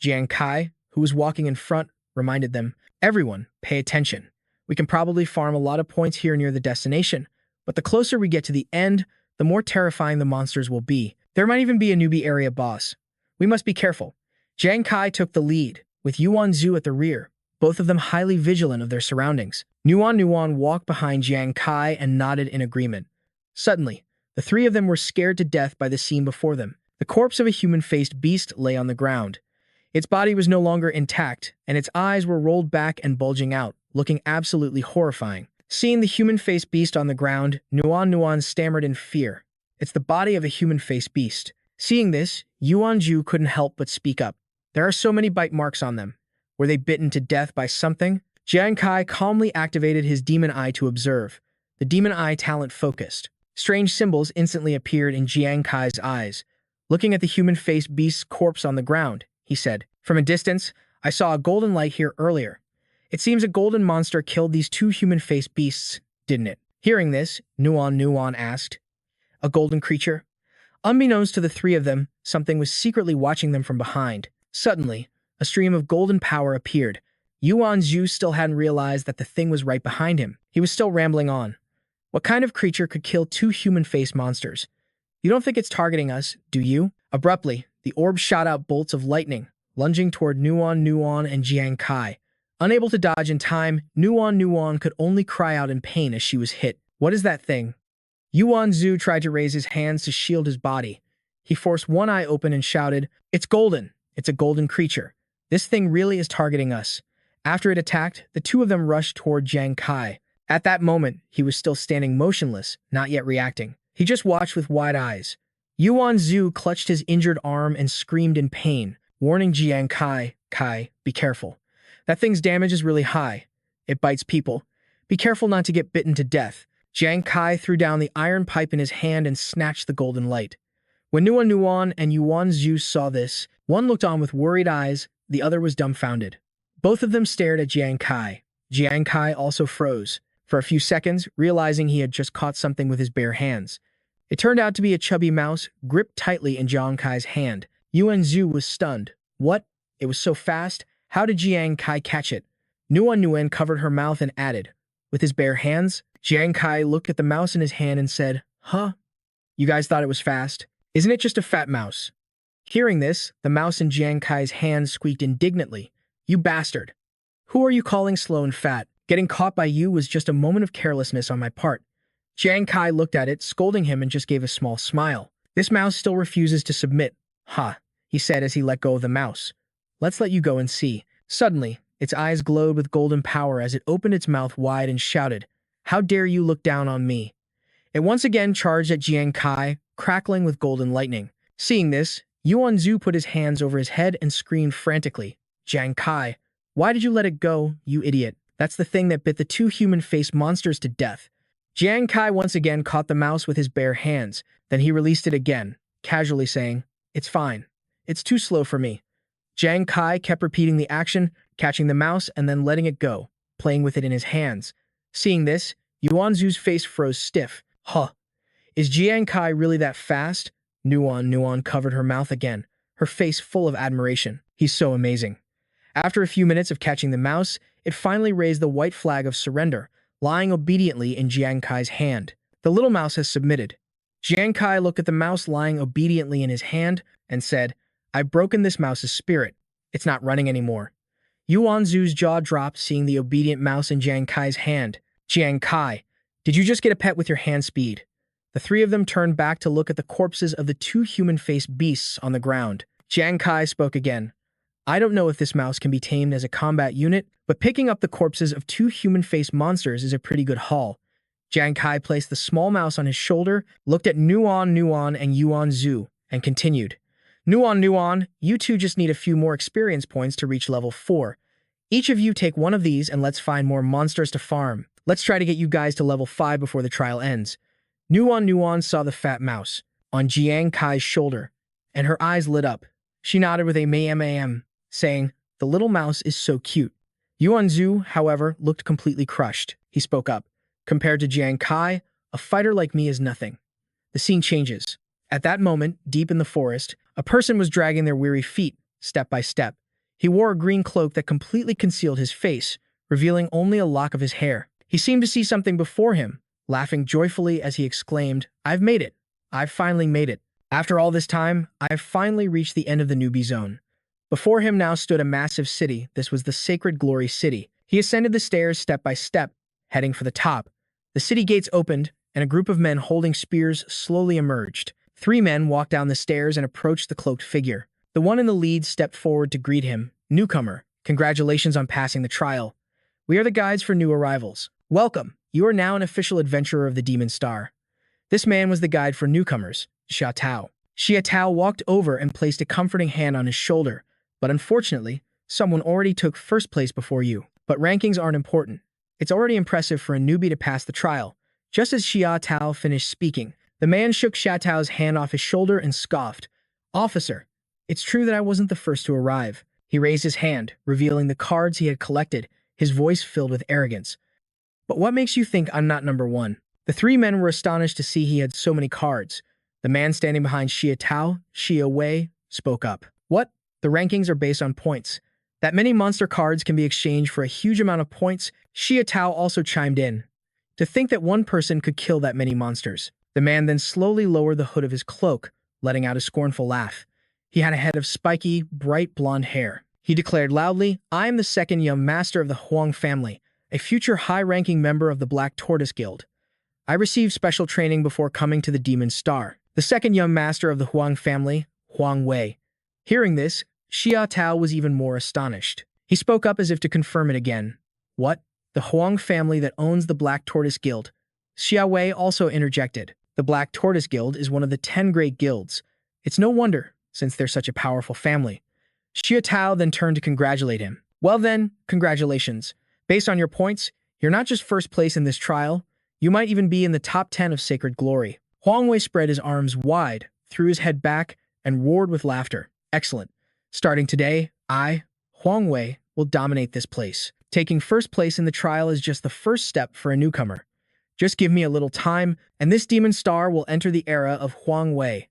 Jiang Kai, who was walking in front, reminded them, everyone, pay attention. We can probably farm a lot of points here near the destination, but the closer we get to the end, the more terrifying the monsters will be. There might even be a newbie area boss. We must be careful. Jiang Kai took the lead, with Yuan Zhu at the rear, both of them highly vigilant of their surroundings. Nuan walked behind Jiang Kai and nodded in agreement. Suddenly, the three of them were scared to death by the scene before them. The corpse of a human-faced beast lay on the ground. Its body was no longer intact, and its eyes were rolled back and bulging out, looking absolutely horrifying. Seeing the human-faced beast on the ground, Nuan stammered in fear. It's the body of a human-faced beast. Seeing this, Yuan Zhu couldn't help but speak up. There are so many bite marks on them. Were they bitten to death by something? Jiang Kai calmly activated his demon eye to observe. The demon eye talent focused. Strange symbols instantly appeared in Jiang Kai's eyes. Looking at the human-faced beast's corpse on the ground, he said, "From a distance, I saw a golden light here earlier. It seems a golden monster killed these two human-faced beasts, didn't it?" Hearing this, Nuan asked, "A golden creature?" Unbeknownst to the three of them, something was secretly watching them from behind. Suddenly, a stream of golden power appeared. Yuan Zhu still hadn't realized that the thing was right behind him. He was still rambling on. What kind of creature could kill two human-faced monsters? You don't think it's targeting us, do you? Abruptly, the orb shot out bolts of lightning, lunging toward Nuan and Jiang Kai. Unable to dodge in time, Nuan could only cry out in pain as she was hit. What is that thing? Yuan Zhu tried to raise his hands to shield his body. He forced one eye open and shouted, "It's golden! It's a golden creature. This thing really is targeting us." After it attacked, the two of them rushed toward Jiang Kai. At that moment, he was still standing motionless, not yet reacting. He just watched with wide eyes. Yuan Zhu clutched his injured arm and screamed in pain, warning Jiang Kai, be careful. That thing's damage is really high. It bites people. Be careful not to get bitten to death." Jiang Kai threw down the iron pipe in his hand and snatched the golden light. When Nuan and Yuan Zhu saw this, one looked on with worried eyes, the other was dumbfounded. Both of them stared at Jiang Kai. Jiang Kai also froze, for a few seconds, realizing he had just caught something with his bare hands. It turned out to be a chubby mouse, gripped tightly in Jiang Kai's hand. Yuan Zhu was stunned. What? It was so fast? How did Jiang Kai catch it? Nuan covered her mouth and added, "With his bare hands?" Jiang Kai looked at the mouse in his hand and said, "Huh? You guys thought it was fast? Isn't it just a fat mouse?" Hearing this, the mouse in Jiang Kai's hand squeaked indignantly. "You bastard! Who are you calling slow and fat? Getting caught by you was just a moment of carelessness on my part." Jiang Kai looked at it, scolding him, and just gave a small smile. "This mouse still refuses to submit. Ha," he said as he let go of the mouse. "Let's let you go and see." Suddenly, its eyes glowed with golden power as it opened its mouth wide and shouted, "How dare you look down on me?" It once again charged at Jiang Kai, crackling with golden lightning. Seeing this, Yuan Zhu put his hands over his head and screamed frantically, "Jiang Kai, why did you let it go, you idiot? That's the thing that bit the two human-faced monsters to death." Jiang Kai once again caught the mouse with his bare hands, then he released it again, casually saying, "It's fine. It's too slow for me." Jiang Kai kept repeating the action, catching the mouse and then letting it go, playing with it in his hands. Seeing this, Yuan Zhu's face froze stiff. "Huh. Is Jiang Kai really that fast?" Nuan covered her mouth again, her face full of admiration. "He's so amazing." After a few minutes of catching the mouse, it finally raised the white flag of surrender, lying obediently in Jiang Kai's hand. The little mouse has submitted. Jiang Kai looked at the mouse lying obediently in his hand and said, "I've broken this mouse's spirit. It's not running anymore." Yuan Zhu's jaw dropped seeing the obedient mouse in Jiang Kai's hand. "Jiang Kai, did you just get a pet with your hand speed?" The three of them turned back to look at the corpses of the two human-faced beasts on the ground. Jiang Kai spoke again. "I don't know if this mouse can be tamed as a combat unit, but picking up the corpses of two human-faced monsters is a pretty good haul." Jiang Kai placed the small mouse on his shoulder, looked at Nuan and Yuan Zhu, and continued. Nuan, you two just need a few more experience points to reach level 4. Each of you take one of these and let's find more monsters to farm. Let's try to get you guys to level 5 before the trial ends." Nuan saw the fat mouse on Jiang Kai's shoulder, and her eyes lit up. She nodded with a ma'am, saying, "The little mouse is so cute." Yuan Zhu, however, looked completely crushed. He spoke up. "Compared to Jiang Kai, a fighter like me is nothing." The scene changes. At that moment, deep in the forest, a person was dragging their weary feet, step by step. He wore a green cloak that completely concealed his face, revealing only a lock of his hair. He seemed to see something before him, laughing joyfully as he exclaimed, "I've made it. I've finally made it. After all this time, I've finally reached the end of the newbie zone. Before him now stood a massive city. This was the Sacred Glory City. He ascended the stairs step by step, heading for the top. The city gates opened, and a group of men holding spears slowly emerged. 3 men walked down the stairs and approached the cloaked figure. The one in the lead stepped forward to greet him. Newcomer, congratulations on passing the trial. We are the guides for new arrivals. Welcome. You are now an official adventurer of the Demon Star. This man was the guide for newcomers, Xia Tao. Xia Tao walked over and placed a comforting hand on his shoulder, but unfortunately, someone already took first place before you. But rankings aren't important. It's already impressive for a newbie to pass the trial. Just as Xia Tao finished speaking, the man shook Xia Tao's hand off his shoulder and scoffed. Officer, it's true that I wasn't the first to arrive. He raised his hand, revealing the cards he had collected, his voice filled with arrogance. But what makes you think I'm not number 1? The 3 men were astonished to see he had so many cards. The man standing behind Xia Tao, Xia Wei, spoke up. What? The rankings are based on points. That many monster cards can be exchanged for a huge amount of points. Xia Tao also chimed in. To think that one person could kill that many monsters. The man then slowly lowered the hood of his cloak, letting out a scornful laugh. He had a head of spiky, bright blonde hair. He declared loudly, I am the second young master of the Huang family, a future high-ranking member of the Black Tortoise Guild. I received special training before coming to the Demon Star. The second young master of the Huang family, Huang Wei. Hearing this, Xia Tao was even more astonished. He spoke up as if to confirm it again. What? The Huang family that owns the Black Tortoise Guild. Xia Wei also interjected. The Black Tortoise Guild is one of the 10 great guilds. It's no wonder, since they're such a powerful family. Xia Tao then turned to congratulate him. Well then, congratulations. Based on your points, you're not just first place in this trial, you might even be in the top 10 of Sacred Glory. Huang Wei spread his arms wide, threw his head back, and roared with laughter. Excellent. Starting today, I, Huang Wei, will dominate this place. Taking first place in the trial is just the first step for a newcomer. Just give me a little time, and this Demon Star will enter the era of Huang Wei.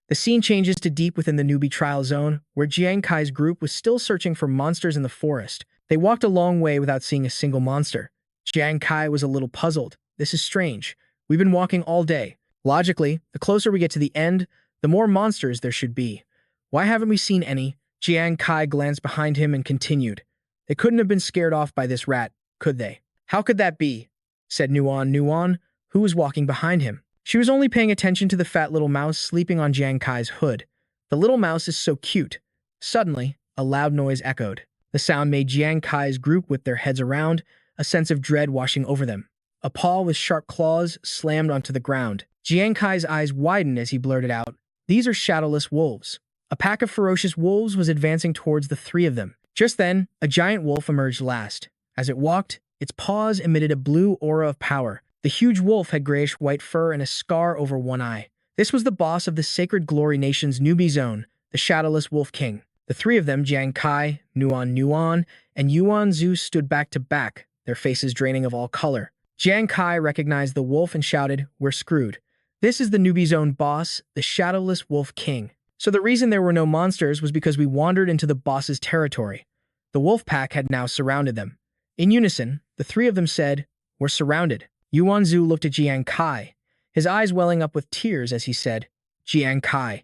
The scene changes to deep within the newbie trial zone, where Jiang Kai's group was still searching for monsters in the forest. They walked a long way without seeing a single monster. Jiang Kai was a little puzzled. This is strange. We've been walking all day. Logically, the closer we get to the end, the more monsters there should be. Why haven't we seen any? Jiang Kai glanced behind him and continued. They couldn't have been scared off by this rat, could they? How could that be? Said Nuan, who was walking behind him. She was only paying attention to the fat little mouse sleeping on Jiang Kai's hood. The little mouse is so cute. Suddenly, a loud noise echoed. The sound made Jiang Kai's group whip their heads around, a sense of dread washing over them. A paw with sharp claws slammed onto the ground. Jiang Kai's eyes widened as he blurted out, These are shadowless wolves. A pack of ferocious wolves was advancing towards the 3 of them. Just then, a giant wolf emerged last. As it walked, its paws emitted a blue aura of power. The huge wolf had grayish-white fur and a scar over one eye. This was the boss of the Sacred Glory Nation's newbie zone, the Shadowless Wolf King. The 3 of them, Jiang Kai, Nuan, and Yuan Zhu, stood back to back, their faces draining of all color. Jiang Kai recognized the wolf and shouted, We're screwed. This is the newbie zone boss, the Shadowless Wolf King. So the reason there were no monsters was because we wandered into the boss's territory. The wolf pack had now surrounded them. In unison, the 3 of them said, We're surrounded. Yuan Zhu looked at Jiang Kai, his eyes welling up with tears as he said, Jiang Kai,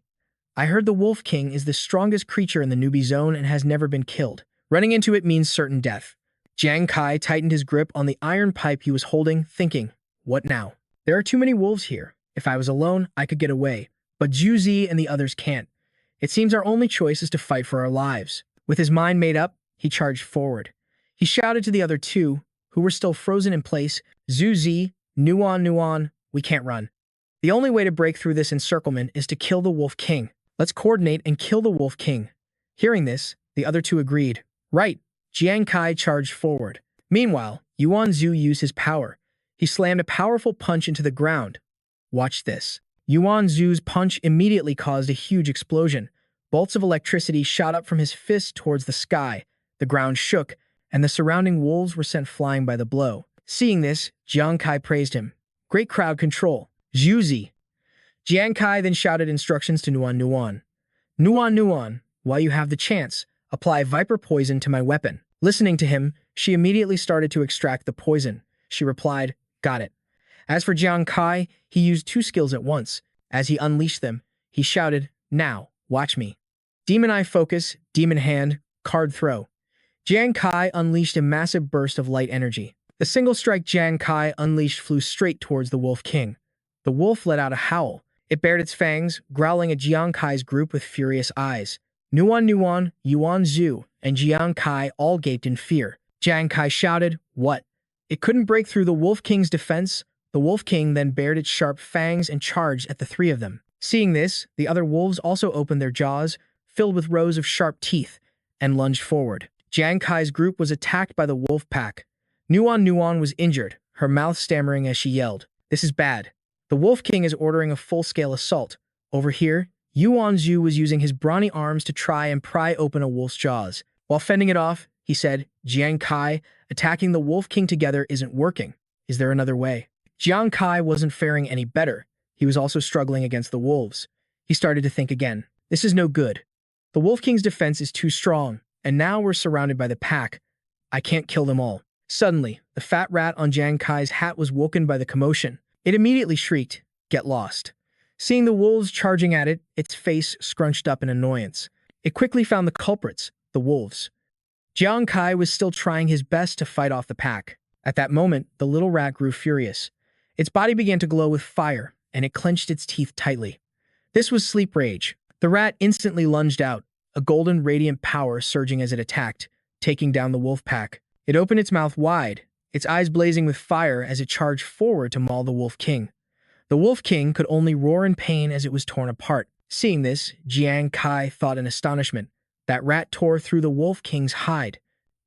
I heard the Wolf King is the strongest creature in the newbie zone and has never been killed. Running into it means certain death. Jiang Kai tightened his grip on the iron pipe he was holding, thinking, What now? There are too many wolves here. If I was alone, I could get away. But Zhu Zi and the others can't. It seems our only choice is to fight for our lives. With his mind made up, he charged forward. He shouted to the other 2, who were still frozen in place, Zhu Zi, Nuan, we can't run. The only way to break through this encirclement is to kill the Wolf King. Let's coordinate and kill the Wolf King. Hearing this, the other 2 agreed. Right. Jiang Kai charged forward. Meanwhile, Yuan Zhu used his power. He slammed a powerful punch into the ground. Watch this. Yuan Zhu's punch immediately caused a huge explosion. Bolts of electricity shot up from his fist towards the sky. The ground shook, and the surrounding wolves were sent flying by the blow. Seeing this, Jiang Kai praised him. Great crowd control. Zhu Zi. Jiang Kai then shouted instructions to Nuan. Nuan, while you have the chance, apply viper poison to my weapon. Listening to him, she immediately started to extract the poison. She replied, Got it. As for Jiang Kai, he used 2 skills at once. As he unleashed them, he shouted, "Now, watch me." Demon Eye Focus, Demon Hand, Card Throw. Jiang Kai unleashed a massive burst of light energy. The single strike Jiang Kai unleashed flew straight towards the Wolf King. The wolf let out a howl. It bared its fangs, growling at Jiang Kai's group with furious eyes. Nuan Nuan, Yuan Zhu, and Jiang Kai all gaped in fear. Jiang Kai shouted, "What?" It couldn't break through the Wolf King's defense. The Wolf King then bared its sharp fangs and charged at the three of them. Seeing this, the other wolves also opened their jaws, filled with rows of sharp teeth, and lunged forward. Jiang Kai's group was attacked by the wolf pack. Nuan Nuan was injured, her mouth stammering as she yelled, "This is bad. The Wolf King is ordering a full-scale assault. Over here, Yuan Zhu was using his brawny arms to try and pry open a wolf's jaws. While fending it off, he said, "Jiang Kai, attacking the Wolf King together isn't working. Is there another way?" Jiang Kai wasn't faring any better. He was also struggling against the wolves. He started to think again. This is no good. The Wolf King's defense is too strong, and now we're surrounded by the pack. I can't kill them all. Suddenly, the fat rat on Jiang Kai's hat was woken by the commotion. It immediately shrieked, "Get lost." Seeing the wolves charging at it, its face scrunched up in annoyance. It quickly found the culprits, the wolves. Jiang Kai was still trying his best to fight off the pack. At that moment, the little rat grew furious. Its body began to glow with fire, and it clenched its teeth tightly. This was sleep rage. The rat instantly lunged out, a golden radiant power surging as it attacked, taking down the wolf pack. It opened its mouth wide, its eyes blazing with fire as it charged forward to maul the Wolf King. The Wolf King could only roar in pain as it was torn apart. Seeing this, Jiang Kai thought in astonishment. That rat tore through the Wolf King's hide.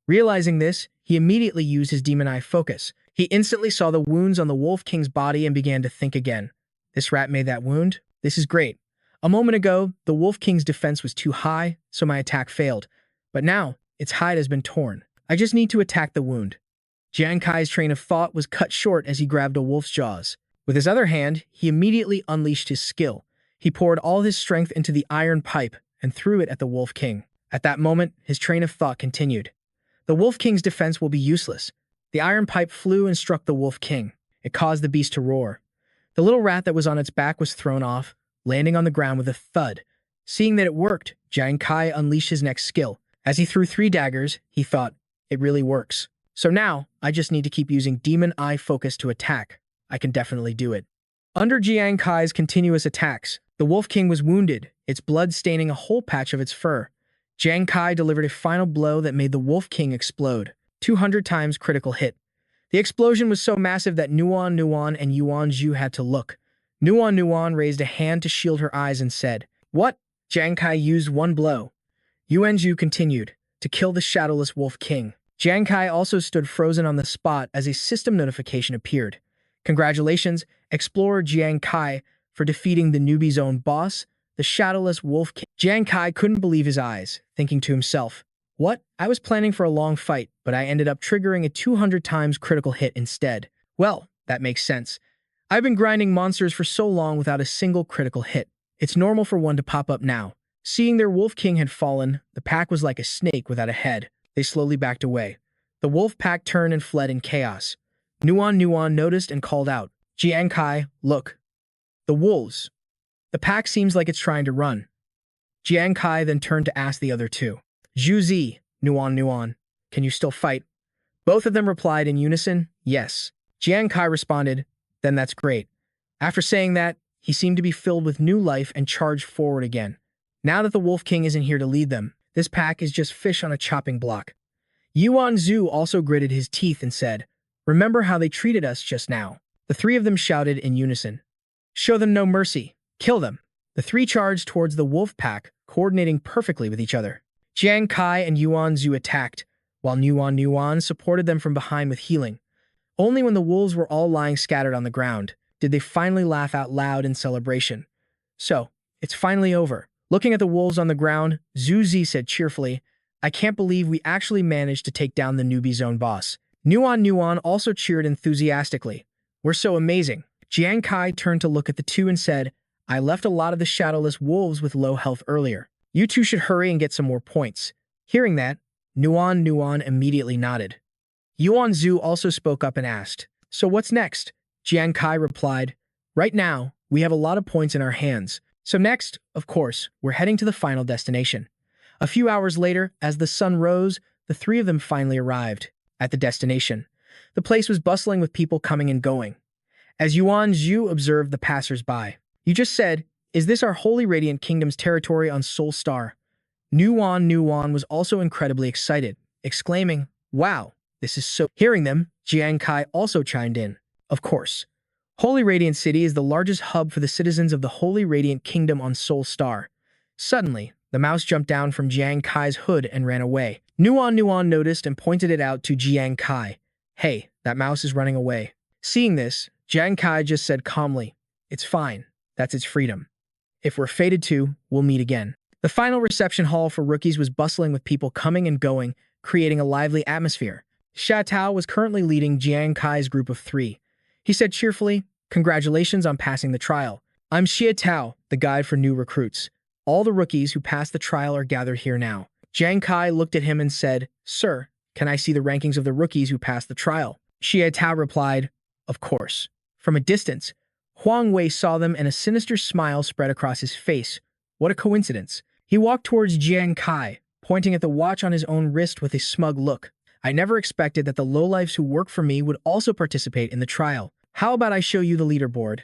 Realizing this, he immediately used his Demon Eye Focus. He instantly saw the wounds on the Wolf King's body and began to think again. This rat made that wound? This is great. A moment ago, the Wolf King's defense was too high, so my attack failed. But now, its hide has been torn. I just need to attack the wound. Jiang Kai's train of thought was cut short as he grabbed a wolf's jaws. With his other hand, he immediately unleashed his skill. He poured all his strength into the iron pipe and threw it at the Wolf King. At that moment, his train of thought continued. The Wolf King's defense will be useless. The iron pipe flew and struck the Wolf King. It caused the beast to roar. The little rat that was on its back was thrown off, landing on the ground with a thud. Seeing that it worked, Jiang Kai unleashed his next skill. As he threw 3 daggers, he thought, "It really works. So now, I just need to keep using Demon Eye Focus to attack. I can definitely do it." Under Jiang Kai's continuous attacks, the Wolf King was wounded, its blood staining a whole patch of its fur. Jiang Kai delivered a final blow that made the Wolf King explode. 200 times critical hit. The explosion was so massive that Nuan Nuan and Yuan Zhu had to look. Nuan Nuan raised a hand to shield her eyes and said, "What?" Jiang Kai used 1 blow. Yuan Zhu continued, to kill the shadowless Wolf King. Jiang Kai also stood frozen on the spot as a system notification appeared. Congratulations, Explorer Jiang Kai, for defeating the newbie's own boss, the shadowless Wolf King. Jiang Kai couldn't believe his eyes, thinking to himself, "What? I was planning for a long fight, but I ended up triggering a 200 times critical hit instead. Well, that makes sense. I've been grinding monsters for so long without a single critical hit. It's normal for one to pop up now." Seeing their Wolf King had fallen, the pack was like a snake without a head. They slowly backed away. The wolf pack turned and fled in chaos. Nuan Nuan noticed and called out, "Jiang Kai, look. The wolves. The pack seems like it's trying to run." Jiang Kai then turned to ask the other two, "Zhu Zi, Nuan Nuan, can you still fight?" Both of them replied in unison, "Yes." Jiang Kai responded, "Then that's great." After saying that, he seemed to be filled with new life and charged forward again. Now that the Wolf King isn't here to lead them, this pack is just fish on a chopping block. Yuan Zhu also gritted his teeth and said, "Remember how they treated us just now?" The 3 of them shouted in unison, "Show them no mercy. Kill them." The 3 charged towards the wolf pack, coordinating perfectly with each other. Jiang Kai and Yuan Zhu attacked, while Nuan Nuan supported them from behind with healing. Only when the wolves were all lying scattered on the ground did they finally laugh out loud in celebration. "So, it's finally over." Looking at the wolves on the ground, Zhu Zi said cheerfully, "I can't believe we actually managed to take down the newbie's own boss." Nuan Nuan also cheered enthusiastically. "We're so amazing." Jiang Kai turned to look at the 2 and said, "I left a lot of the shadowless wolves with low health earlier. You 2 should hurry and get some more points." Hearing that, Nuan Nuan immediately nodded. Yuan Zhu also spoke up and asked, "So what's next?" Jiang Kai replied, "Right now, We have a lot of points in our hands. So next, of course, we're heading to the final destination. A few hours later, as the sun rose, the three of them finally arrived at the destination. The place was bustling with people coming and going. As Yuan Zhu observed the passers-by, "You just said, is this our Holy Radiant Kingdom's territory on Soul Star?" Nuwan was also incredibly excited, exclaiming, "Wow, this is so..." Hearing them, Jiang Kai also chimed in. "Of course. Holy Radiant City is the largest hub for the citizens of the Holy Radiant Kingdom on Soul Star." Suddenly, the mouse jumped down from Jiang Kai's hood and ran away. Nuwan noticed and pointed it out to Jiang Kai. "Hey, that mouse is running away." Seeing this, Jiang Kai just said calmly, "It's fine. That's its freedom. If we're fated to, we'll meet again." The final reception hall for rookies was bustling with people coming and going, creating a lively atmosphere. Xia Tao was currently leading Jiang Kai's group of 3. He said cheerfully, "Congratulations on passing the trial. I'm Xia Tao, the guide for new recruits. All the rookies who passed the trial are gathered here now." Jiang Kai looked at him and said, "Sir, can I see the rankings of the rookies who passed the trial?" Xia Tao replied, "Of course." From a distance, Huang Wei saw them and a sinister smile spread across his face. What a coincidence. He walked towards Jiang Kai, pointing at the watch on his own wrist with a smug look. "I never expected that the lowlifes who work for me would also participate in the trial. How about I show you the leaderboard?"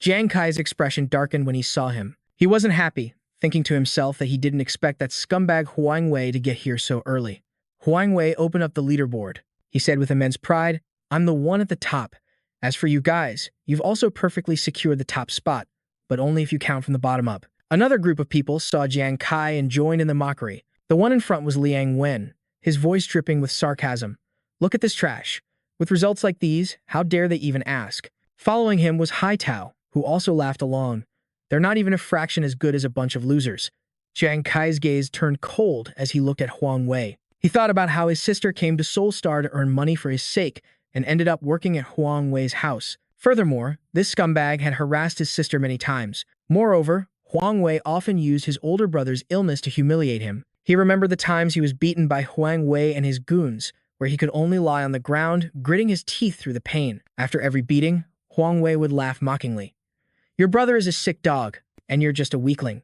Jiang Kai's expression darkened when he saw him. He wasn't happy, thinking to himself that he didn't expect that scumbag Huang Wei to get here so early. Huang Wei opened up the leaderboard. He said with immense pride, "I'm the one at the top. As for you guys, you've also perfectly secured the top spot, but only if you count from the bottom up." Another group of people saw Jiang Kai and joined in the mockery. The one in front was Liang Wen, his voice dripping with sarcasm. "Look at this trash. With results like these, how dare they even ask?" Following him was Hai Tao, who also laughed along. "They're not even a fraction as good as a bunch of losers." Jiang Kai's gaze turned cold as he looked at Huang Wei. He thought about how his sister came to Soul Star to earn money for his sake and ended up working at Huang Wei's house. Furthermore, this scumbag had harassed his sister many times. Moreover, Huang Wei often used his older brother's illness to humiliate him. He remembered the times he was beaten by Huang Wei and his goons, where he could only lie on the ground, gritting his teeth through the pain. After every beating, Huang Wei would laugh mockingly. "Your brother is a sick dog, and you're just a weakling."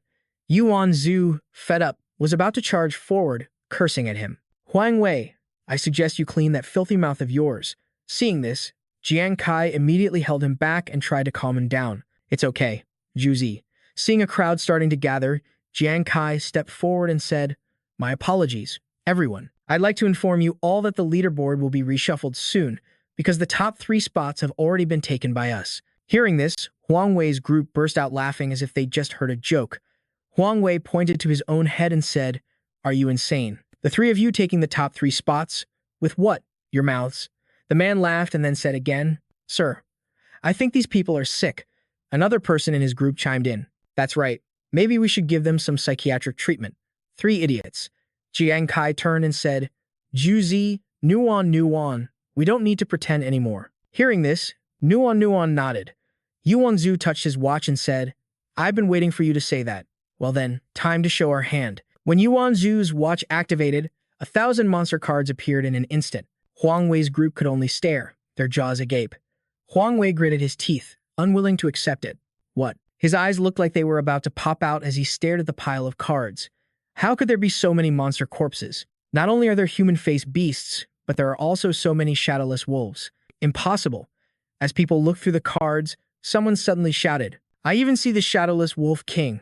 Yuan Zhu, fed up, was about to charge forward, cursing at him. "Huang Wei, I suggest you clean that filthy mouth of yours." Seeing this, Jiang Kai immediately held him back and tried to calm him down. "It's okay, Juzi." Seeing a crowd starting to gather, Jiang Kai stepped forward and said, "My apologies, everyone. I'd like to inform you all that the leaderboard will be reshuffled soon, because the top 3 spots have already been taken by us." Hearing this, Huang Wei's group burst out laughing as if they'd just heard a joke. Huang Wei pointed to his own head and said, "Are you insane? The 3 of you taking the top 3 spots? With what? Your mouths?" The man laughed and then said again, "Sir, I think these people are sick." Another person in his group chimed in. "That's right. Maybe we should give them some psychiatric treatment. 3 idiots." Jiang Kai turned and said, "Juzi, Nuwan, we don't need to pretend anymore." Hearing this, Nuwan nodded. Yuan Zhu touched his watch and said, "I've been waiting for you to say that. Well then, time to show our hand." When Yuan Zhu's watch activated, 1,000 monster cards appeared in an instant. Huang Wei's group could only stare, their jaws agape. Huang Wei gritted his teeth, unwilling to accept it. What? His eyes looked like they were about to pop out as he stared at the pile of cards. How could there be so many monster corpses? Not only are there human-faced beasts, but there are also so many shadowless wolves. Impossible. As people looked through the cards, someone suddenly shouted, "I even see the shadowless wolf king."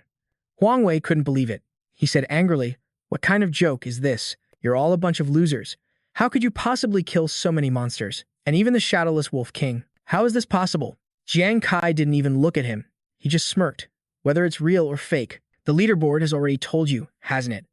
Huang Wei couldn't believe it. He said angrily, "What kind of joke is this? You're all a bunch of losers. How could you possibly kill so many monsters? And even the shadowless wolf king? How is this possible?" Jiang Kai didn't even look at him. He just smirked. "Whether it's real or fake, the leaderboard has already told you, hasn't it?"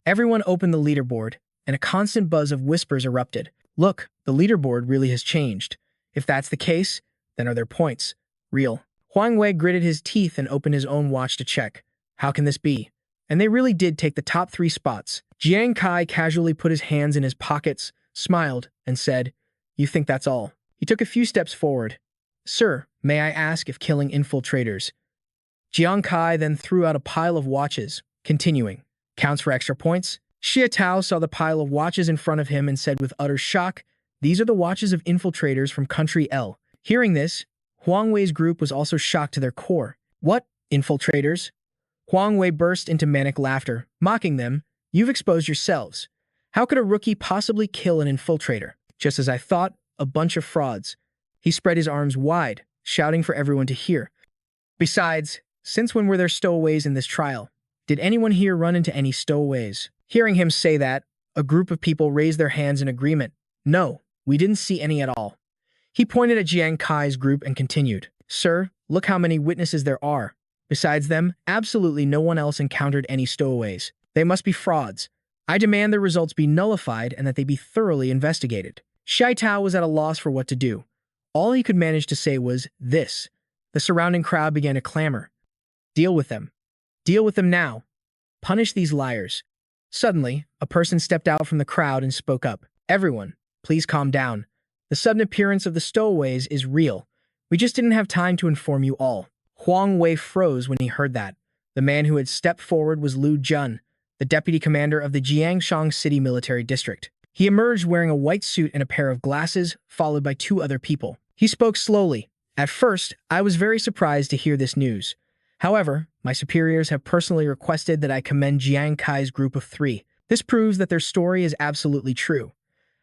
Everyone opened the leaderboard, and a constant buzz of whispers erupted. "Look, the leaderboard really has changed. If that's the case, then are their points real?" Huang Wei gritted his teeth and opened his own watch to check. How can this be? And they really did take the top 3 spots. Jiang Kai casually put his hands in his pockets, smiled, and said, "You think that's all?" He took a few steps forward. "Sir, may I ask if killing infiltrators?" Jiang Kai then threw out a pile of watches, continuing, "Counts for extra points?" Xia Tao saw the pile of watches in front of him and said with utter shock, "These are the watches of infiltrators from Country L." Hearing this, Huang Wei's group was also shocked to their core. What? Infiltrators? Huang Wei burst into manic laughter, mocking them. You've exposed yourselves. How could a rookie possibly kill an infiltrator? Just as I thought, a bunch of frauds. He spread his arms wide, shouting for everyone to hear. Besides, since when were there stowaways in this trial? Did anyone here run into any stowaways? Hearing him say that, a group of people raised their hands in agreement. No, we didn't see any at all. He pointed at Jiang Kai's group and continued. Sir, look how many witnesses there are. Besides them, absolutely no one else encountered any stowaways. They must be frauds. I demand their results be nullified and that they be thoroughly investigated. Shai Tao was at a loss for what to do. All he could manage to say was, this. The surrounding crowd began to clamor. Deal with them. Deal with them now. Punish these liars. Suddenly, a person stepped out from the crowd and spoke up. Everyone, please calm down. The sudden appearance of the stowaways is real. We just didn't have time to inform you all. Huang Wei froze when he heard that. The man who had stepped forward was Lu Jun, the deputy commander of the Jiangshang City Military District. He emerged wearing a white suit and a pair of glasses, followed by two other people. He spoke slowly. At first, I was very surprised to hear this news. However, my superiors have personally requested that I commend Jiang Kai's group of 3. This proves that their story is absolutely true.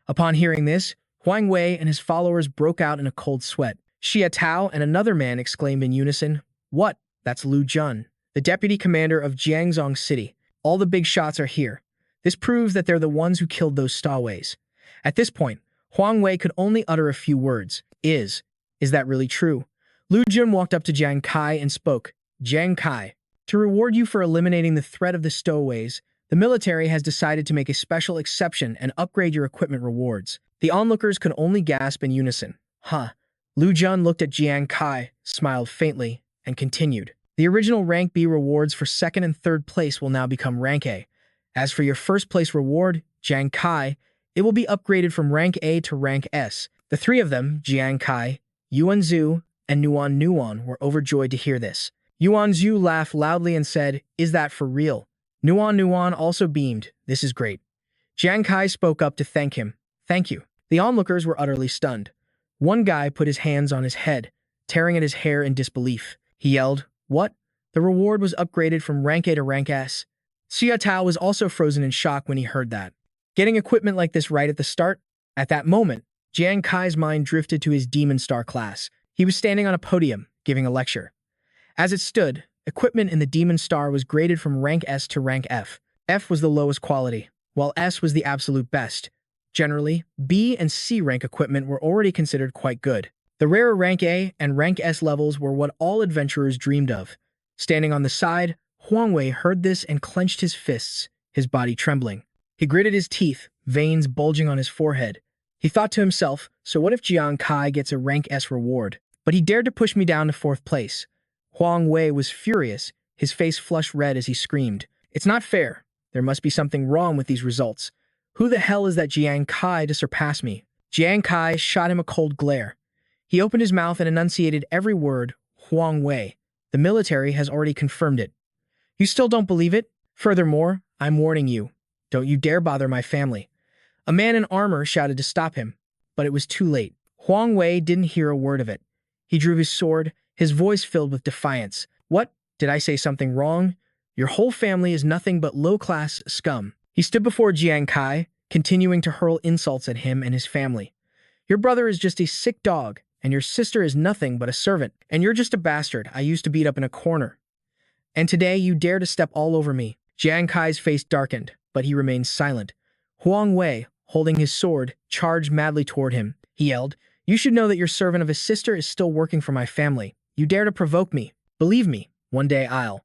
Upon hearing this, Huang Wei and his followers broke out in a cold sweat. Xia Tao and another man exclaimed in unison, What? That's Lu Jun, the deputy commander of Jiangzhong City. All the big shots are here. This proves that they're the ones who killed those stowaways. At this point, Huang Wei could only utter a few words. Is that really true? Lu Jun walked up to Jiang Kai and spoke. Jiang Kai, to reward you for eliminating the threat of the stowaways, the military has decided to make a special exception and upgrade your equipment rewards. The onlookers could only gasp in unison. Huh. Lu Jun looked at Jiang Kai, smiled faintly, and continued. The original rank B rewards for 2nd and 3rd place will now become rank A. As for your 1st place reward, Jiang Kai, it will be upgraded from rank A to rank S. The 3 of them, Jiang Kai, Yuan Zhu, and Nuan, were overjoyed to hear this. Yuan Zhu laughed loudly and said, Is that for real? Nuan also beamed. This is great. Jiang Kai spoke up to thank him. Thank you. The onlookers were utterly stunned. One guy put his hands on his head, tearing at his hair in disbelief. He yelled, What? The reward was upgraded from rank A to rank S. Xia Tao was also frozen in shock when he heard that. Getting equipment like this right at the start? At that moment, Jiang Kai's mind drifted to his Demon Star class. He was standing on a podium, giving a lecture. As it stood, equipment in the Demon Star was graded from rank S to rank F. F was the lowest quality, while S was the absolute best. Generally, B and C rank equipment were already considered quite good. The rarer rank A and rank S levels were what all adventurers dreamed of. Standing on the side, Huang Wei heard this and clenched his fists, his body trembling. He gritted his teeth, veins bulging on his forehead. He thought to himself, so what if Jiang Kai gets a rank S reward? But he dared to push me down to 4th place. Huang Wei was furious, his face flushed red as he screamed. It's not fair. There must be something wrong with these results. Who the hell is that Jiang Kai to surpass me? Jiang Kai shot him a cold glare. He opened his mouth and enunciated every word, Huang Wei. The military has already confirmed it. You still don't believe it? Furthermore, I'm warning you. Don't you dare bother my family. A man in armor shouted to stop him, but it was too late. Huang Wei didn't hear a word of it. He drew his sword, his voice filled with defiance. What? Did I say something wrong? Your whole family is nothing but low-class scum. He stood before Jiang Kai, continuing to hurl insults at him and his family. Your brother is just a sick dog, and your sister is nothing but a servant, and you're just a bastard I used to beat up in a corner. And today you dare to step all over me. Jiang Kai's face darkened, but he remained silent. Huang Wei, holding his sword, charged madly toward him. He yelled, You should know that your servant of a sister is still working for my family. You dare to provoke me. Believe me, one day I'll.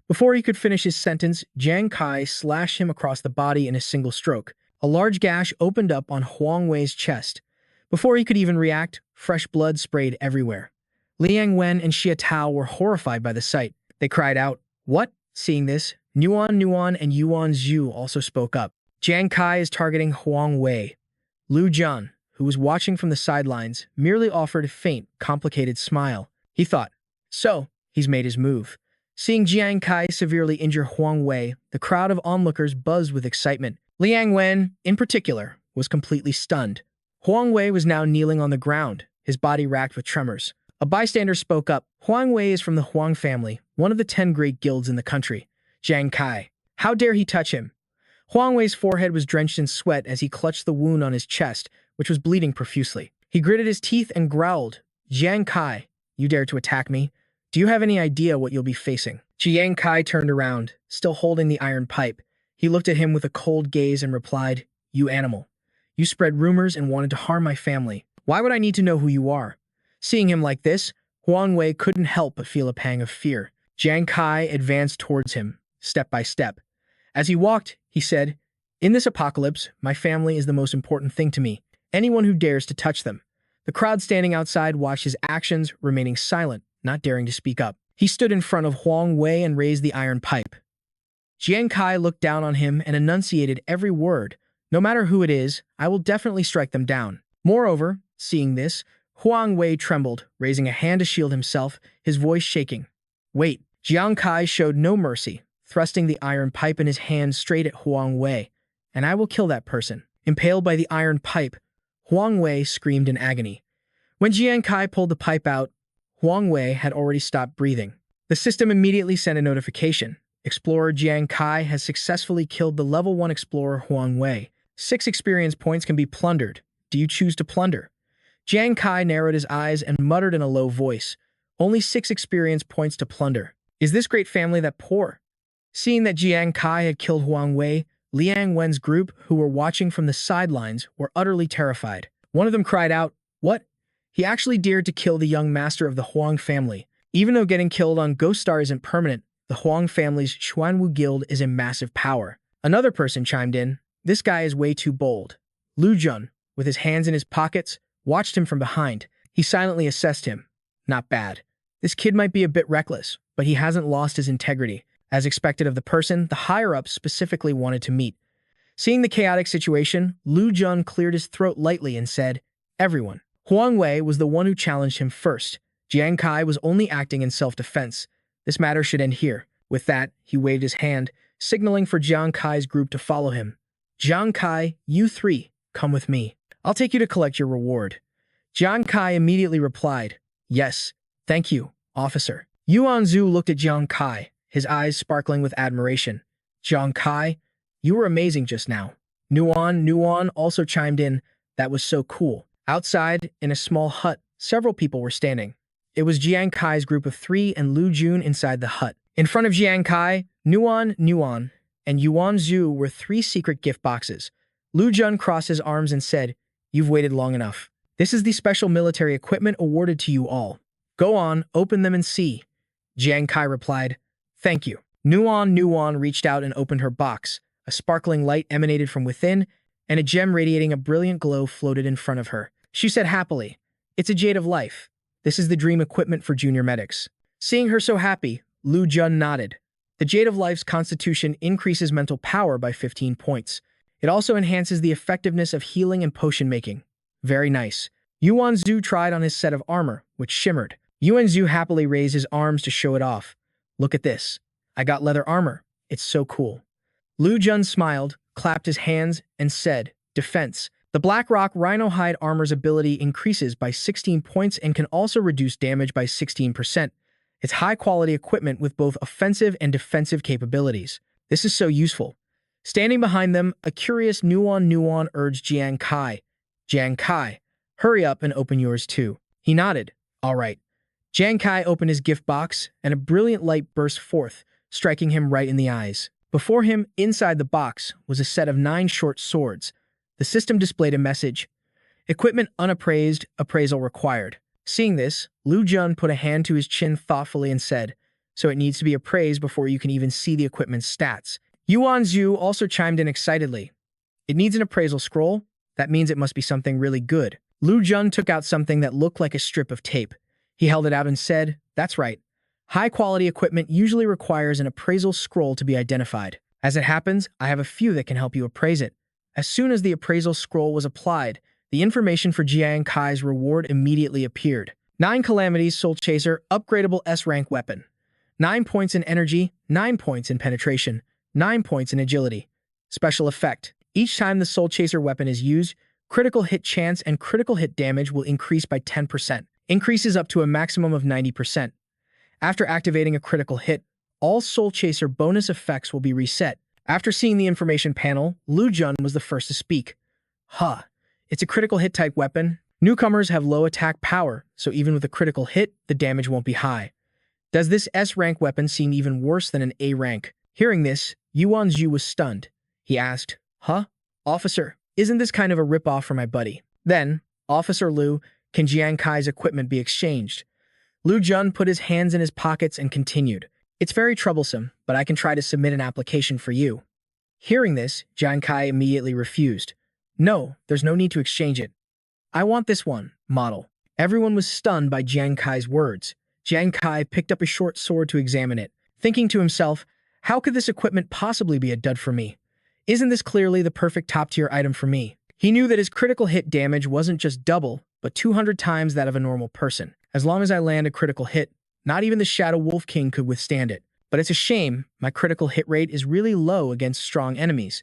Before he could finish his sentence, Jiang Kai slashed him across the body in a single stroke. A large gash opened up on Huang Wei's chest. Before he could even react, fresh blood sprayed everywhere. Liang Wen and Xia Tao were horrified by the sight. They cried out, What? Seeing this, Nuan and Yuan Zhu also spoke up. Jiang Kai is targeting Huang Wei. Lu Jun, who was watching from the sidelines, merely offered a faint, complicated smile. He thought, So, he's made his move. Seeing Jiang Kai severely injure Huang Wei, the crowd of onlookers buzzed with excitement. Liang Wen, in particular, was completely stunned. Huang Wei was now kneeling on the ground, his body racked with tremors. A bystander spoke up. Huang Wei is from the Huang family, one of the 10 great guilds in the country. Jiang Kai. How dare he touch him? Huang Wei's forehead was drenched in sweat as he clutched the wound on his chest, which was bleeding profusely. He gritted his teeth and growled, Jiang Kai, you dare to attack me? Do you have any idea what you'll be facing? Jiang Kai turned around, still holding the iron pipe. He looked at him with a cold gaze and replied, You animal. You spread rumors and wanted to harm my family. Why would I need to know who you are? Seeing him like this, Huang Wei couldn't help but feel a pang of fear. Jiang Kai advanced towards him, step by step. As he walked, he said, In this apocalypse, my family is the most important thing to me. Anyone who dares to touch them. The crowd standing outside watched his actions, remaining silent, not daring to speak up. He stood in front of Huang Wei and raised the iron pipe. Jiang Kai looked down on him and enunciated every word. No matter who it is, I will definitely strike them down. Moreover, seeing this, Huang Wei trembled, raising a hand to shield himself, his voice shaking. Wait, Jiang Kai showed no mercy, thrusting the iron pipe in his hand straight at Huang Wei. And I will kill that person. Impaled by the iron pipe, Huang Wei screamed in agony. When Jiang Kai pulled the pipe out, Huang Wei had already stopped breathing. The system immediately sent a notification. Explorer Jiang Kai has successfully killed the level 1 explorer Huang Wei. 6 experience points can be plundered. Do you choose to plunder? Jiang Kai narrowed his eyes and muttered in a low voice, Only 6 experience points to plunder. Is this great family that poor? Seeing that Jiang Kai had killed Huang Wei, Liang Wen's group, who were watching from the sidelines, were utterly terrified. One of them cried out, What? He actually dared to kill the young master of the Huang family. Even though getting killed on Ghost Star isn't permanent, the Huang family's Xuanwu guild is a massive power. Another person chimed in, This guy is way too bold. Lu Jun, with his hands in his pockets, watched him from behind. He silently assessed him. Not bad. This kid might be a bit reckless, but he hasn't lost his integrity. As expected of the person, the higher-ups specifically wanted to meet. Seeing the chaotic situation, Lu Jun cleared his throat lightly and said, Everyone. Huang Wei was the one who challenged him first. Jiang Kai was only acting in self-defense. This matter should end here. With that, he waved his hand, signaling for Jiang Kai's group to follow him. Jiang Kai, you 3, come with me. I'll take you to collect your reward. Jiang Kai immediately replied, Yes, thank you, officer. Yuan Zhu looked at Jiang Kai, his eyes sparkling with admiration. Jiang Kai, you were amazing just now. Nuan also chimed in, That was so cool. Outside, in a small hut, several people were standing. It was Jiang Kai's group of 3 and Lu Jun inside the hut. In front of Jiang Kai, Nuan, and Yuan Zhu were 3 secret gift boxes. Lu Jun crossed his arms and said, You've waited long enough. This is the special military equipment awarded to you all. Go on, open them and see. Jiang Kai replied, Thank you. Nuan reached out and opened her box. A sparkling light emanated from within, and a gem radiating a brilliant glow floated in front of her. She said happily, It's a Jade of Life. This is the dream equipment for junior medics. Seeing her so happy, Lu Jun nodded. The Jade of Life's constitution increases mental power by 15 points. It also enhances the effectiveness of healing and potion making. Very nice. Yuan Zhu tried on his set of armor, which shimmered. Yuan Zhu happily raised his arms to show it off. Look at this. I got leather armor. It's so cool. Lu Jun smiled, clapped his hands, and said, Defense. The Black Rock Rhino Hide armor's ability increases by 16 points and can also reduce damage by 16%. It's high-quality equipment with both offensive and defensive capabilities. This is so useful. Standing behind them, a curious Nuan urged Jiang Kai. Jiang Kai, hurry up and open yours too. He nodded. All right. Jiang Kai opened his gift box, and a brilliant light burst forth, striking him right in the eyes. Before him, inside the box, was a set of 9 short swords. The system displayed a message. Equipment unappraised, appraisal required. Seeing this, Lu Jun put a hand to his chin thoughtfully and said, So it needs to be appraised before you can even see the equipment's stats. Yuan Zhu also chimed in excitedly. It needs an appraisal scroll? That means it must be something really good. Lu Jun took out something that looked like a strip of tape. He held it out and said, That's right. High-quality equipment usually requires an appraisal scroll to be identified. As it happens, I have a few that can help you appraise it. As soon as the appraisal scroll was applied, the information for Jiang Kai's reward immediately appeared. 9 Calamities Soul Chaser upgradable S-rank weapon. 9 points in energy, 9 points in penetration, 9 points in agility. Special effect. Each time the Soul Chaser weapon is used, critical hit chance and critical hit damage will increase by 10%. increases up to a maximum of 90%. After activating a critical hit, all Soul Chaser bonus effects will be reset. After seeing the information panel, Lu Jun was the first to speak. Huh. It's a critical hit type weapon. Newcomers have low attack power, so even with a critical hit, the damage won't be high. Does this S-rank weapon seem even worse than an A rank? Hearing this, Yuan Zhu was stunned. He asked, "Huh? Officer, isn't this kind of a rip-off for my buddy?" Then, "Officer Lu, can Jiang Kai's equipment be exchanged?" Lu Jun put his hands in his pockets and continued, "It's very troublesome, but I can try to submit an application for you." Hearing this, Jiang Kai immediately refused. "No, there's no need to exchange it. I want this one, model." Everyone was stunned by Jiang Kai's words. Jiang Kai picked up a short sword to examine it, thinking to himself, how could this equipment possibly be a dud for me? Isn't this clearly the perfect top-tier item for me? He knew that his critical hit damage wasn't just double, but 200 times that of a normal person. As long as I land a critical hit, not even the Shadow Wolf King could withstand it. But it's a shame, my critical hit rate is really low against strong enemies.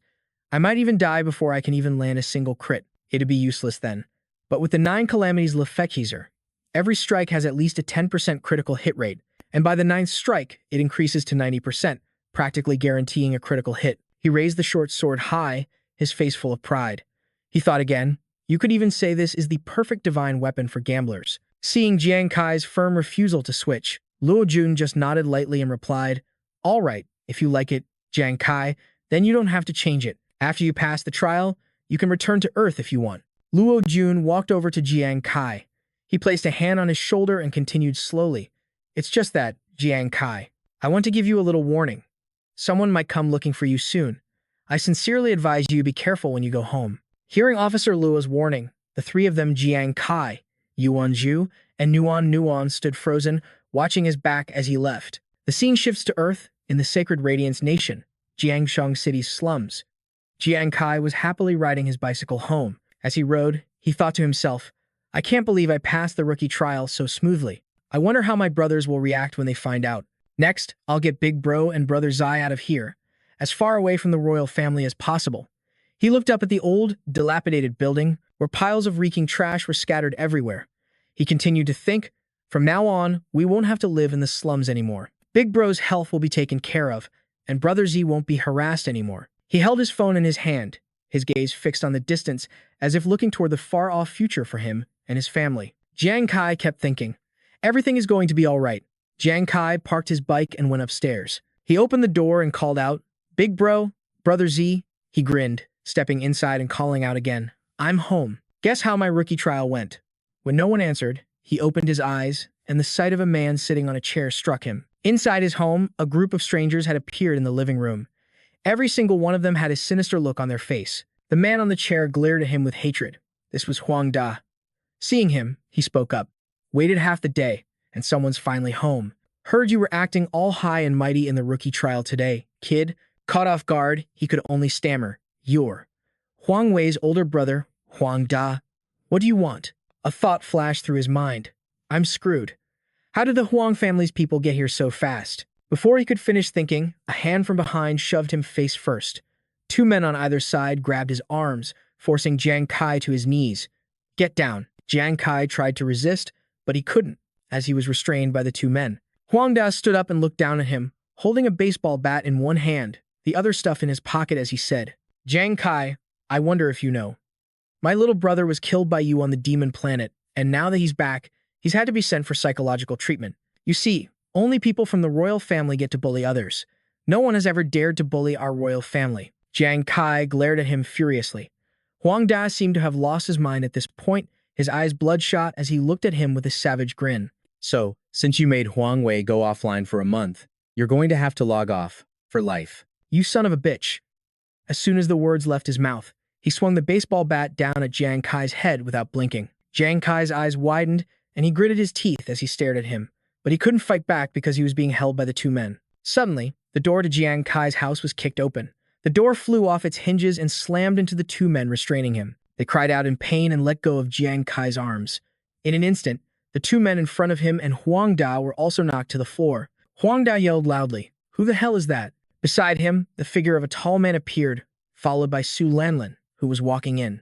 I might even die before I can even land a single crit. It'd be useless then. But with the 9 Calamities Lefekizer, every strike has at least a 10% critical hit rate, and by the 9th strike, it increases to 90%, practically guaranteeing a critical hit. He raised the short sword high, his face full of pride. He thought again, you could even say this is the perfect divine weapon for gamblers. Seeing Jiang Kai's firm refusal to switch, Luo Jun just nodded lightly and replied, "All right, if you like it, Jiang Kai, then you don't have to change it. After you pass the trial, you can return to Earth if you want." Luo Jun walked over to Jiang Kai. He placed a hand on his shoulder and continued slowly. "It's just that, Jiang Kai. I want to give you a little warning. Someone might come looking for you soon. I sincerely advise you be careful when you go home." Hearing Officer Luo's warning, the three of them, Jiang Kai, Yuan Zhu, and Nuan stood frozen, watching his back as he left. The scene shifts to Earth, in the Sacred Radiance Nation, Jiangshang City's slums. Jiang Kai was happily riding his bicycle home. As he rode, he thought to himself, I can't believe I passed the rookie trial so smoothly. I wonder how my brothers will react when they find out. Next, I'll get Big Bro and Brother Zai out of here, as far away from the royal family as possible. He looked up at the old, dilapidated building, where piles of reeking trash were scattered everywhere. He continued to think, from now on, we won't have to live in the slums anymore. Big Bro's health will be taken care of, and Brother Z won't be harassed anymore. He held his phone in his hand, his gaze fixed on the distance, as if looking toward the far-off future for him and his family. Jiang Kai kept thinking, everything is going to be all right. Jiang Kai parked his bike and went upstairs. He opened the door and called out, Big Bro, Brother Z. He grinned, stepping inside and calling out again, I'm home. Guess how my rookie trial went? When no one answered, he opened his eyes, and the sight of a man sitting on a chair struck him. Inside his home, a group of strangers had appeared in the living room. Every single one of them had a sinister look on their face. The man on the chair glared at him with hatred. This was Huang Da. Seeing him, he spoke up. Waited half the day, and someone's finally home. Heard you were acting all high and mighty in the rookie trial today, kid. Caught off guard, he could only stammer. You're Huang Wei's older brother, Huang Da. What do you want? A thought flashed through his mind. I'm screwed. How did the Huang family's people get here so fast? Before he could finish thinking, a hand from behind shoved him face first. Two men on either side grabbed his arms, forcing Jiang Kai to his knees. Get down. Jiang Kai tried to resist, but he couldn't, as he was restrained by the two men. Huang Da stood up and looked down at him, holding a baseball bat in one hand, the other stuffed in his pocket as he said, Jiang Kai, I wonder if you know. My little brother was killed by you on the demon planet, and now that he's back, he's had to be sent for psychological treatment. You see, only people from the royal family get to bully others. No one has ever dared to bully our royal family. Jiang Kai glared at him furiously. Huang Da seemed to have lost his mind at this point, his eyes bloodshot as he looked at him with a savage grin. So, since you made Huang Wei go offline for a month, you're going to have to log off for life. You son of a bitch. As soon as the words left his mouth, he swung the baseball bat down at Jiang Kai's head without blinking. Jiang Kai's eyes widened, and he gritted his teeth as he stared at him. But he couldn't fight back because he was being held by the two men. Suddenly, the door to Jiang Kai's house was kicked open. The door flew off its hinges and slammed into the two men restraining him. They cried out in pain and let go of Jiang Kai's arms. In an instant, the two men in front of him and Huang Da were also knocked to the floor. Huang Da yelled loudly, Who the hell is that? Beside him, the figure of a tall man appeared, followed by Su Lanlin, who was walking in.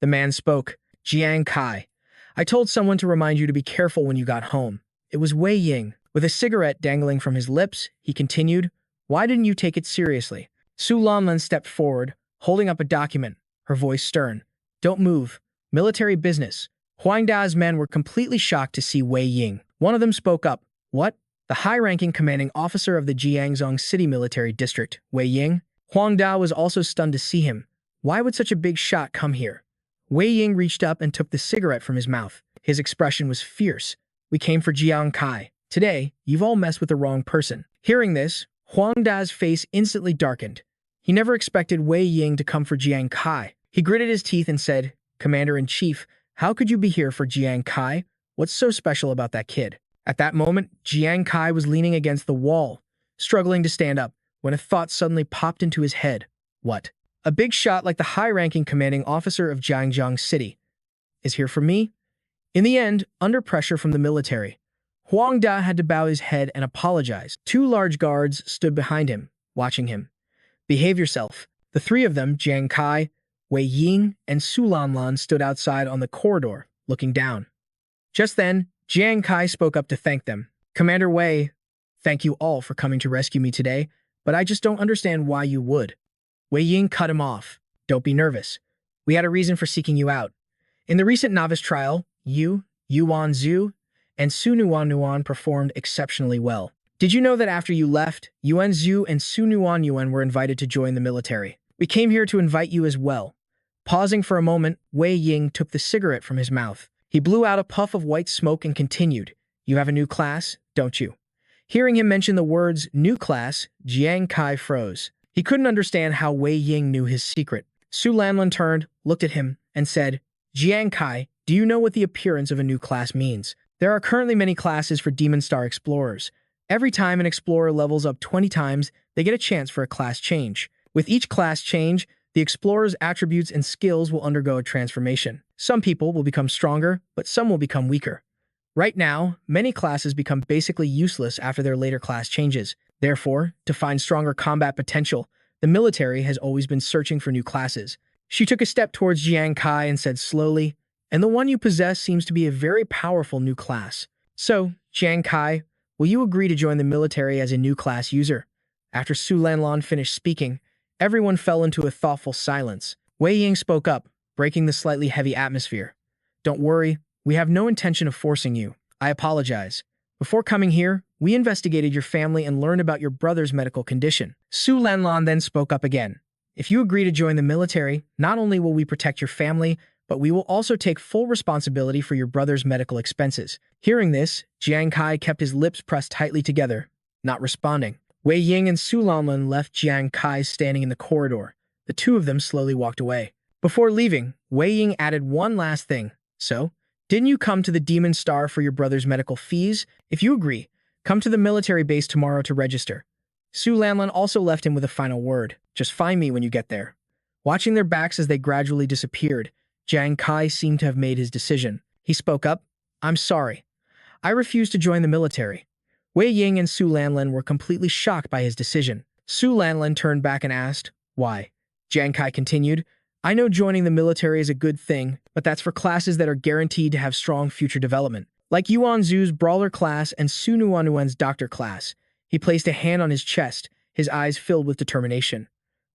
The man spoke, Jiang Kai, I told someone to remind you to be careful when you got home. It was Wei Ying. With a cigarette dangling from his lips, he continued, "Why didn't you take it seriously?" Su Lanlan stepped forward, holding up a document, her voice stern. "Don't move. Military business." Huang Da's men were completely shocked to see Wei Ying. One of them spoke up. "What? The high-ranking commanding officer of the Jiangzhou City Military District, Wei Ying?" Huang Da was also stunned to see him. Why would such a big shot come here? Wei Ying reached up and took the cigarette from his mouth. His expression was fierce. "We came for Jiang Kai. Today, you've all messed with the wrong person." Hearing this, Huang Da's face instantly darkened. He never expected Wei Ying to come for Jiang Kai. He gritted his teeth and said, "Commander-in-Chief, how could you be here for Jiang Kai? What's so special about that kid?" At that moment, Jiang Kai was leaning against the wall, struggling to stand up, when a thought suddenly popped into his head. What? A big shot like the high-ranking commanding officer of Jiangzhou City is here for me? In the end, under pressure from the military, Huang Da had to bow his head and apologize. Two large guards stood behind him, watching him. "Behave yourself." The three of them, Jiang Kai, Wei Ying, and Su Lanlan, stood outside on the corridor, looking down. Just then, Jiang Kai spoke up to thank them. "Commander Wei, thank you all for coming to rescue me today, but I just don't understand why you would." Wei Ying cut him off. "Don't be nervous. We had a reason for seeking you out. In the recent novice trial, you, Yuan Zhu, and Su Nuan performed exceptionally well. Did you know that after you left, Yuan Zhu and Su Nuan were invited to join the military? We came here to invite you as well." Pausing for a moment, Wei Ying took the cigarette from his mouth. He blew out a puff of white smoke and continued, "You have a new class, don't you?" Hearing him mention the words "new class," Jiang Kai froze. He couldn't understand how Wei Ying knew his secret. Su Lanlan turned, looked at him, and said, "Jiang Kai, do you know what the appearance of a new class means? There are currently many classes for Demon Star explorers. Every time an explorer levels up 20 times, they get a chance for a class change. With each class change, the explorer's attributes and skills will undergo a transformation. Some people will become stronger, but some will become weaker. Right now, many classes become basically useless after their later class changes. Therefore, to find stronger combat potential, the military has always been searching for new classes." She took a step towards Jiang Kai and said slowly, "And the one you possess seems to be a very powerful new class. So, Jiang Kai, will you agree to join the military as a new class user?" After Su Lanlan finished speaking, everyone fell into a thoughtful silence. Wei Ying spoke up, breaking the slightly heavy atmosphere. "Don't worry, we have no intention of forcing you. I apologize. Before coming here, we investigated your family and learned about your brother's medical condition." Su Lanlan then spoke up again. "If you agree to join the military, not only will we protect your family, but we will also take full responsibility for your brother's medical expenses." Hearing this, Jiang Kai kept his lips pressed tightly together, not responding. Wei Ying and Su Lanlan left Jiang Kai standing in the corridor. The two of them slowly walked away. Before leaving, Wei Ying added one last thing. "So, didn't you come to the Demon Star for your brother's medical fees? If you agree, come to the military base tomorrow to register." Su Lanlan also left him with a final word. "Just find me when you get there." Watching their backs as they gradually disappeared, Jiang Kai seemed to have made his decision. He spoke up, "I'm sorry. I refuse to join the military." Wei Ying and Su Lanlan were completely shocked by his decision. Su Lanlan turned back and asked, "Why?" Jiang Kai continued, "I know joining the military is a good thing, but that's for classes that are guaranteed to have strong future development. Like Yuan Zhu's Brawler class and Su Nuan's Doctor class." He placed a hand on his chest, his eyes filled with determination.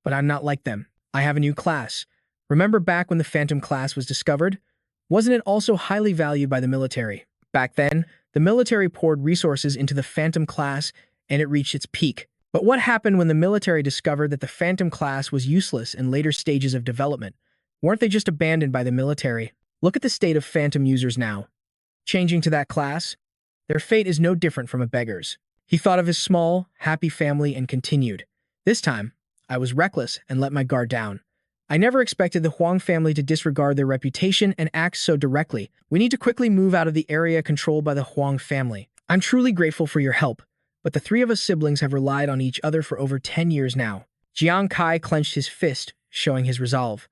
"But I'm not like them. I have a new class. Remember back when the Phantom class was discovered? Wasn't it also highly valued by the military? Back then, the military poured resources into the Phantom class and it reached its peak. But what happened when the military discovered that the Phantom class was useless in later stages of development? Weren't they just abandoned by the military? Look at the state of Phantom users now. Changing to that class, their fate is no different from a beggar's." He thought of his small, happy family and continued, "This time, I was reckless and let my guard down. I never expected the Huang family to disregard their reputation and act so directly. We need to quickly move out of the area controlled by the Huang family. I'm truly grateful for your help, but the three of us siblings have relied on each other for over 10 years now." Jiang Kai clenched his fist, showing his resolve.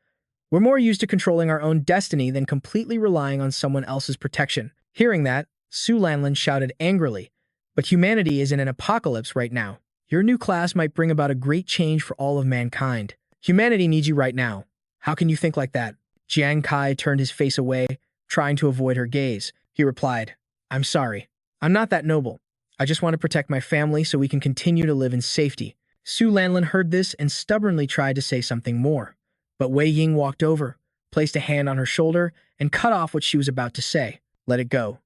"We're more used to controlling our own destiny than completely relying on someone else's protection." Hearing that, Su Lanlan shouted angrily, "But humanity is in an apocalypse right now. Your new class might bring about a great change for all of mankind. Humanity needs you right now. How can you think like that?" Jiang Kai turned his face away, trying to avoid her gaze. He replied, I'm sorry. I'm not that noble. I just want to protect my family so we can continue to live in safety. Su Lanlin heard this and stubbornly tried to say something more. But Wei Ying walked over, placed a hand on her shoulder, and cut off what she was about to say. Let it go.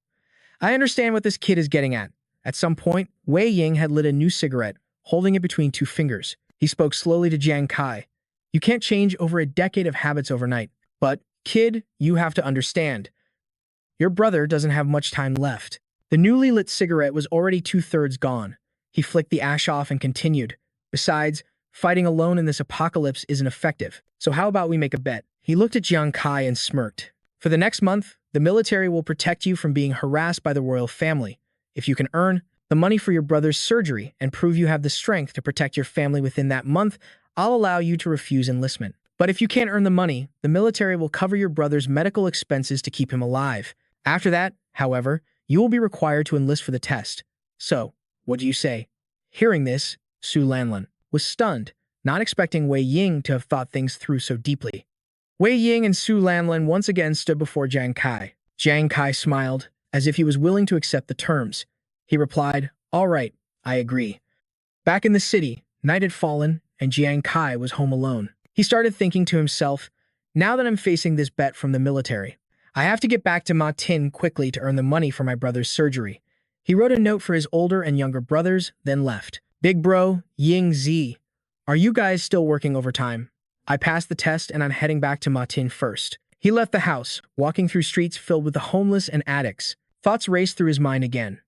I understand what this kid is getting at. At some point, Wei Ying had lit a new cigarette, holding it between two fingers. He spoke slowly to Jiang Kai. You can't change over a decade of habits overnight. But, kid, you have to understand. Your brother doesn't have much time left. The newly lit cigarette was already 2/3 gone. He flicked the ash off and continued. Besides, fighting alone in this apocalypse isn't effective. So how about we make a bet? He looked at Jiang Kai and smirked. For the next month, the military will protect you from being harassed by the royal family. If you can earn the money for your brother's surgery and prove you have the strength to protect your family within that month, I'll allow you to refuse enlistment. But if you can't earn the money, the military will cover your brother's medical expenses to keep him alive. After that, however, you will be required to enlist for the test. So, what do you say? Hearing this, Su Lanlin was stunned, not expecting Wei Ying to have thought things through so deeply. Wei Ying and Su Lanlin once again stood before Jiang Kai. Jiang Kai smiled, as if he was willing to accept the terms. He replied, All right, I agree. Back in the city, night had fallen, and Jiang Kai was home alone. He started thinking to himself, now that I'm facing this bet from the military, I have to get back to Ma Tin quickly to earn the money for my brother's surgery. He wrote a note for his older and younger brothers, then left. Big bro, Ying Z, are you guys still working overtime? I passed the test and I'm heading back to Ma Tin first. He left the house, walking through streets filled with the homeless and addicts. Thoughts raced through his mind again.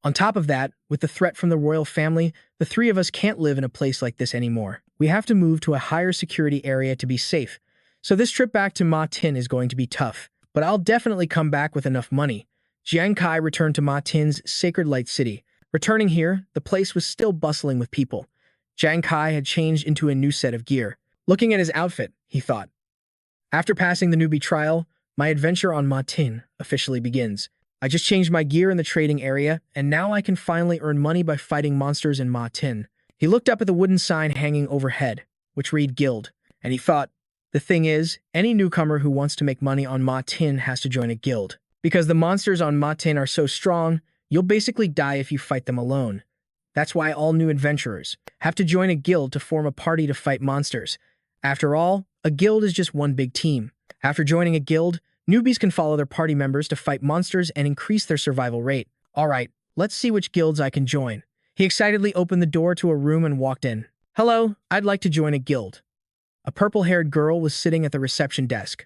On top of that, with the threat from the royal family, the three of us can't live in a place like this anymore. We have to move to a higher security area to be safe. So this trip back to Ma Tin is going to be tough. But I'll definitely come back with enough money. Jiang Kai returned to Ma Tin's Sacred Light City. Returning here, the place was still bustling with people. Jiang Kai had changed into a new set of gear. Looking at his outfit, he thought, after passing the newbie trial, my adventure on Ma Tin officially begins. I just changed my gear in the trading area, and now I can finally earn money by fighting monsters in Ma Tin. He looked up at the wooden sign hanging overhead, which read Guild, and he thought, the thing is, any newcomer who wants to make money on Ma Tin has to join a guild. Because the monsters on Ma Tin are so strong, you'll basically die if you fight them alone. That's why all new adventurers have to join a guild to form a party to fight monsters. After all, a guild is just one big team. After joining a guild, newbies can follow their party members to fight monsters and increase their survival rate. Alright, let's see which guilds I can join. He excitedly opened the door to a room and walked in. Hello, I'd like to join a guild. A purple-haired girl was sitting at the reception desk.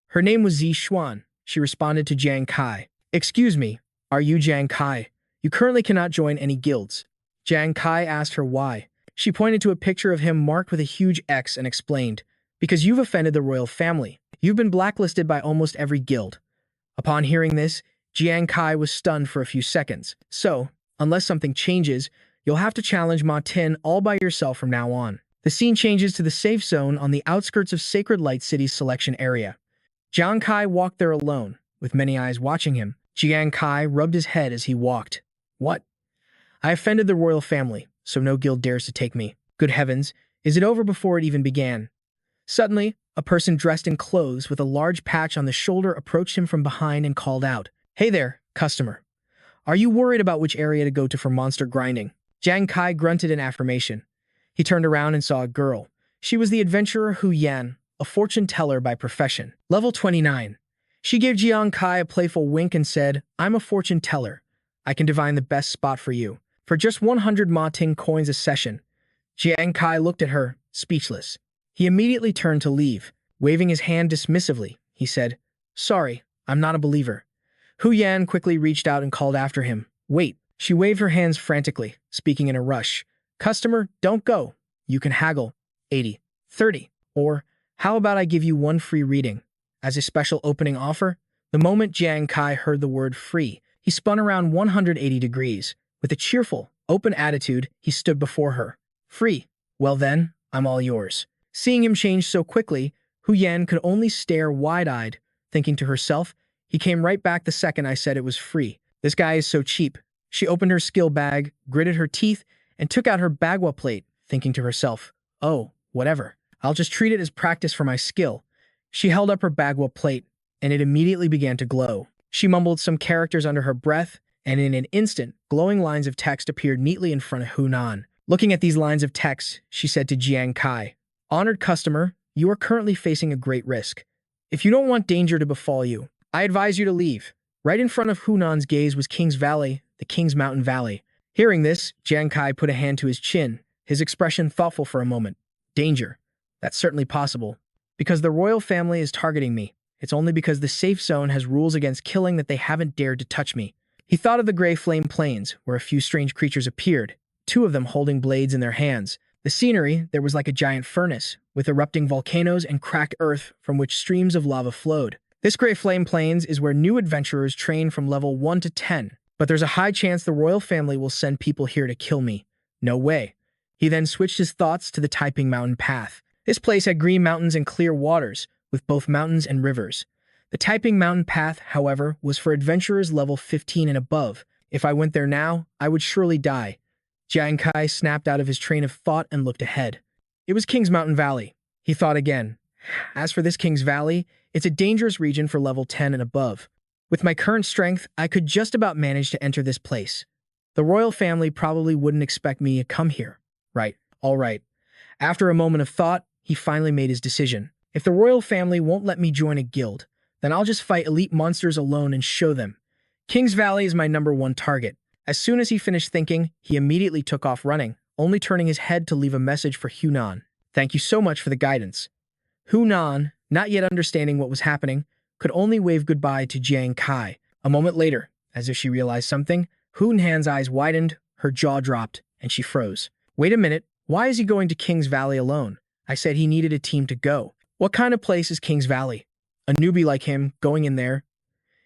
Her name was Zi Xuan. She responded to Jiang Kai. Excuse me, are you Jiang Kai? You currently cannot join any guilds. Jiang Kai asked her why. She pointed to a picture of him marked with a huge X and explained, because you've offended the royal family. You've been blacklisted by almost every guild. Upon hearing this, Jiang Kai was stunned for a few seconds. So, unless something changes, you'll have to challenge Ma Tin all by yourself from now on. The scene changes to the safe zone on the outskirts of Sacred Light City's selection area. Jiang Kai walked there alone, with many eyes watching him. Jiang Kai rubbed his head as he walked. What? I offended the royal family, so no guild dares to take me. Good heavens, is it over before it even began? Suddenly, a person dressed in clothes with a large patch on the shoulder approached him from behind and called out, Hey there, customer. Are you worried about which area to go to for monster grinding? Jiang Kai grunted in affirmation. He turned around and saw a girl. She was the adventurer Hu Yan, a fortune teller by profession. Level 29. She gave Jiang Kai a playful wink and said, I'm a fortune teller. I can divine the best spot for you. For just 100 Ma Tin coins a session. Jiang Kai looked at her, speechless. He immediately turned to leave. Waving his hand dismissively, he said, Sorry, I'm not a believer. Hu Yan quickly reached out and called after him. Wait. She waved her hands frantically, speaking in a rush. Customer, don't go. You can haggle. 80, 30, or how about I give you one free reading? As a special opening offer? The moment Jiang Kai heard the word free, he spun around 180 degrees. With a cheerful, open attitude, he stood before her. Free. Well then, I'm all yours. Seeing him change so quickly, Hu Yan could only stare wide-eyed, thinking to herself, he came right back the second I said it was free. This guy is so cheap. She opened her skill bag, gritted her teeth, and took out her bagua plate, thinking to herself, oh, whatever. I'll just treat it as practice for my skill. She held up her bagua plate. and it immediately began to glow. She mumbled some characters under her breath, and in an instant, glowing lines of text appeared neatly in front of Hunan. Looking at these lines of text, she said to Jiang Kai, "Honored customer, you are currently facing a great risk. If you don't want danger to befall you, I advise you to leave." Right in front of Hunan's gaze was King's Valley, the King's Mountain Valley. Hearing this, Jiang Kai put a hand to his chin, his expression thoughtful for a moment. Danger. That's certainly possible. Because the royal family is targeting me. It's only because the safe zone has rules against killing that they haven't dared to touch me. He thought of the Gray Flame Plains, where a few strange creatures appeared, two of them holding blades in their hands. The scenery, there was like a giant furnace, with erupting volcanoes and cracked earth from which streams of lava flowed. This Gray Flame Plains is where new adventurers train from level 1 to 10, but there's a high chance the royal family will send people here to kill me. No way. He then switched his thoughts to the Taiping Mountain Path. This place had green mountains and clear waters, with both mountains and rivers. The Taiping Mountain Path, however, was for adventurers level 15 and above. If I went there now, I would surely die. Jiang Kai snapped out of his train of thought and looked ahead. It was King's Mountain Valley. He thought again. As for this King's Valley, it's a dangerous region for level 10 and above. With my current strength, I could just about manage to enter this place. The royal family probably wouldn't expect me to come here. Right, all right. After a moment of thought, he finally made his decision. If the royal family won't let me join a guild, then I'll just fight elite monsters alone and show them. King's Valley is my #1 target. As soon as he finished thinking, he immediately took off running, only turning his head to leave a message for Hunan. Thank you so much for the guidance. Hunan, not yet understanding what was happening, could only wave goodbye to Jiang Kai. A moment later, as if she realized something, Hunan's eyes widened, her jaw dropped, and she froze. Wait a minute, why is he going to King's Valley alone? I said he needed a team to go. What kind of place is King's Valley? A newbie like him, going in there?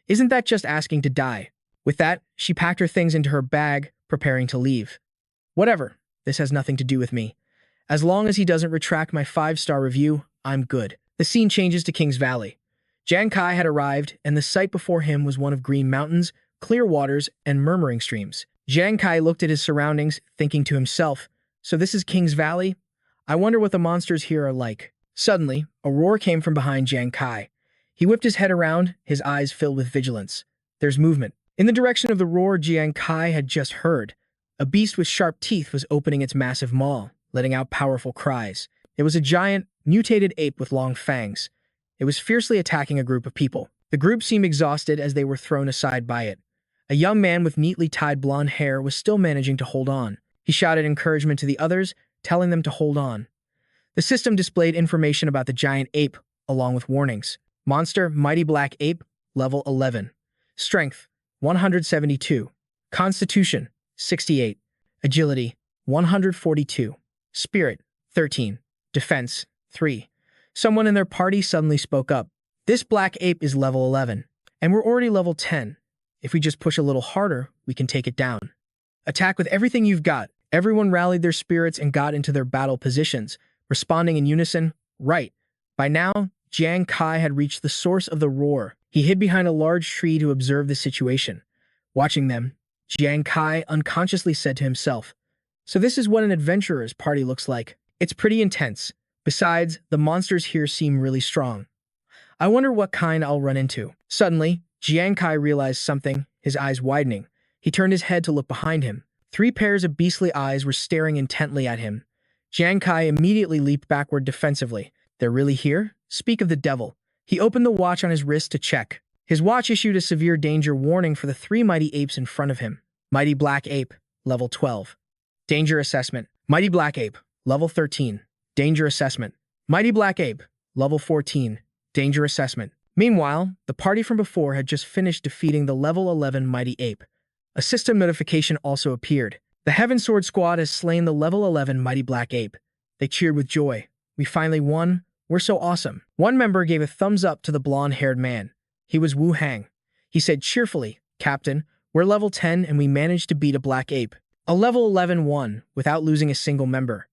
Isn't that just asking to die? With that, she packed her things into her bag, preparing to leave. Whatever, this has nothing to do with me. As long as he doesn't retract my 5-star review, I'm good. The scene changes to King's Valley. Jiang Kai had arrived, and the sight before him was one of green mountains, clear waters, and murmuring streams. Jiang Kai looked at his surroundings, thinking to himself, so this is King's Valley? I wonder what the monsters here are like. Suddenly, a roar came from behind Jiang Kai. He whipped his head around, his eyes filled with vigilance. There's movement. In the direction of the roar Jiang Kai had just heard, a beast with sharp teeth was opening its massive maw, letting out powerful cries. It was a giant, mutated ape with long fangs. It was fiercely attacking a group of people. The group seemed exhausted as they were thrown aside by it. A young man with neatly tied blonde hair was still managing to hold on. He shouted encouragement to the others, telling them to hold on. The system displayed information about the giant ape, along with warnings. Monster, Mighty Black Ape, level 11. Strength, 172. Constitution, 68. Agility, 142. Spirit, 13. Defense, 3. Someone in their party suddenly spoke up. This black ape is level 11, and we're already level 10. If we just push a little harder, we can take it down. Attack with everything you've got. Everyone rallied their spirits and got into their battle positions, responding in unison, right. By now, Jiang Kai had reached the source of the roar. He hid behind a large tree to observe the situation. Watching them, Jiang Kai unconsciously said to himself, so this is what an adventurer's party looks like. It's pretty intense. Besides, the monsters here seem really strong. I wonder what kind I'll run into. Suddenly, Jiang Kai realized something, his eyes widening. He turned his head to look behind him. 3 pairs of beastly eyes were staring intently at him. Jiang Kai immediately leaped backward defensively. They're really here? Speak of the devil. He opened the watch on his wrist to check. His watch issued a severe danger warning for the 3 mighty apes in front of him. Mighty Black Ape, level 12. Danger assessment. Mighty Black Ape, level 13. Danger assessment. Mighty Black Ape, level 14. Danger assessment. Meanwhile, the party from before had just finished defeating the level 11 Mighty Ape. A system notification also appeared. The Heaven Sword Squad has slain the level 11 Mighty Black Ape. They cheered with joy. We finally won. We're so awesome. One member gave a thumbs up to the blonde-haired man. He was Wu Hang. He said cheerfully, Captain, we're level 10 and we managed to beat a black ape. A level 11 won, without losing a single member.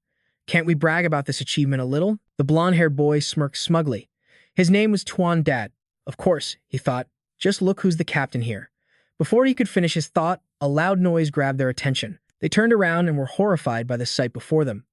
Can't we brag about this achievement a little? The blonde-haired boy smirked smugly. His name was Tuan Dat. Of course, he thought, just look who's the captain here. Before he could finish his thought, a loud noise grabbed their attention. They turned around and were horrified by the sight before them.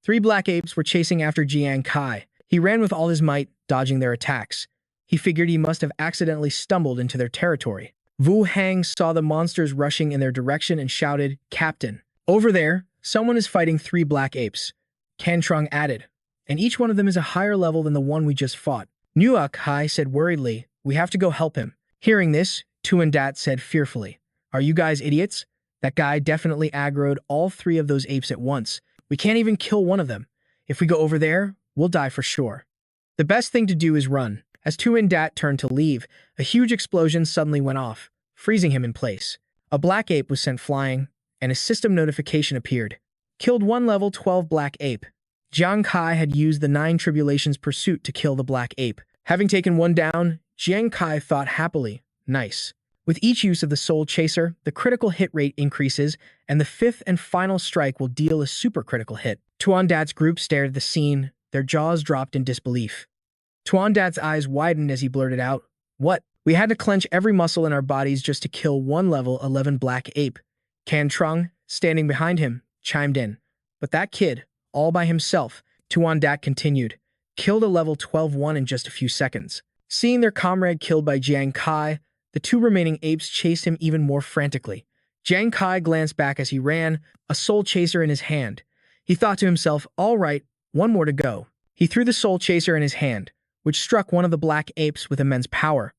3 black apes were chasing after Jiang Kai. He ran with all his might, dodging their attacks. He figured he must have accidentally stumbled into their territory. Wu Hang saw the monsters rushing in their direction and shouted, "Captain, over there, someone is fighting 3 black apes." Cantrung added, "And each one of them is a higher level than the one we just fought." Jiang Kai said worriedly, "We have to go help him." Hearing this, Tuandat said fearfully, "Are you guys idiots? That guy definitely aggroed all 3 of those apes at once. We can't even kill one of them. If we go over there, we'll die for sure. The best thing to do is run." As Tuandat turned to leave, a huge explosion suddenly went off, freezing him in place. A black ape was sent flying, and a system notification appeared. Killed 1 level 12 black ape. Jiang Kai had used the 9 Tribulations pursuit to kill the black ape. Having taken 1 down, Jiang Kai thought happily, "Nice." With each use of the Soul Chaser, the critical hit rate increases, and the 5th and final strike will deal a super critical hit. Tuandat's group stared at the scene, their jaws dropped in disbelief. Tuandat's eyes widened as he blurted out, "What? We had to clench every muscle in our bodies just to kill 1 level 11 black ape." Cantrung, standing behind him, chimed in. "But that kid, all by himself," Tuandat continued, "killed a level 12 one in just a few seconds." Seeing their comrade killed by Jiang Kai, the 2 remaining apes chased him even more frantically. Jiang Kai glanced back as he ran, a soul chaser in his hand. He thought to himself, "All right, 1 more to go." He threw the soul chaser in his hand, which struck one of the black apes with immense power.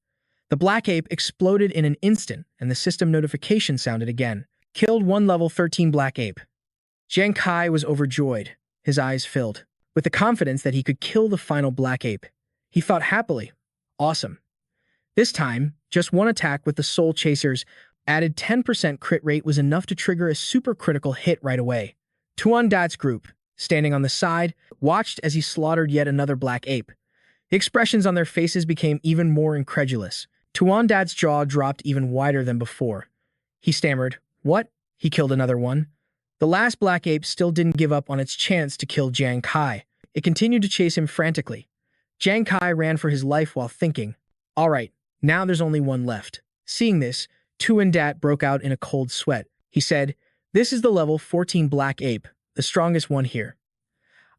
The black ape exploded in an instant, and the system notification sounded again. Killed 1 level 13 black ape. Jiang Kai was overjoyed, his eyes filled, with the confidence that he could kill the final black ape. He thought happily, "Awesome." This time, just 1 attack with the soul chasers added 10% crit rate was enough to trigger a super critical hit right away. Tuandat's group, standing on the side, watched as he slaughtered yet another black ape. The expressions on their faces became even more incredulous. Tuandat's jaw dropped even wider than before. He stammered, "What? He killed another one?" The last black ape still didn't give up on its chance to kill Jiang Kai. It continued to chase him frantically. Jiang Kai ran for his life while thinking, "All right, now there's only 1 left." Seeing this, Tuandat broke out in a cold sweat. He said, "This is the level 14 black ape, the strongest one here.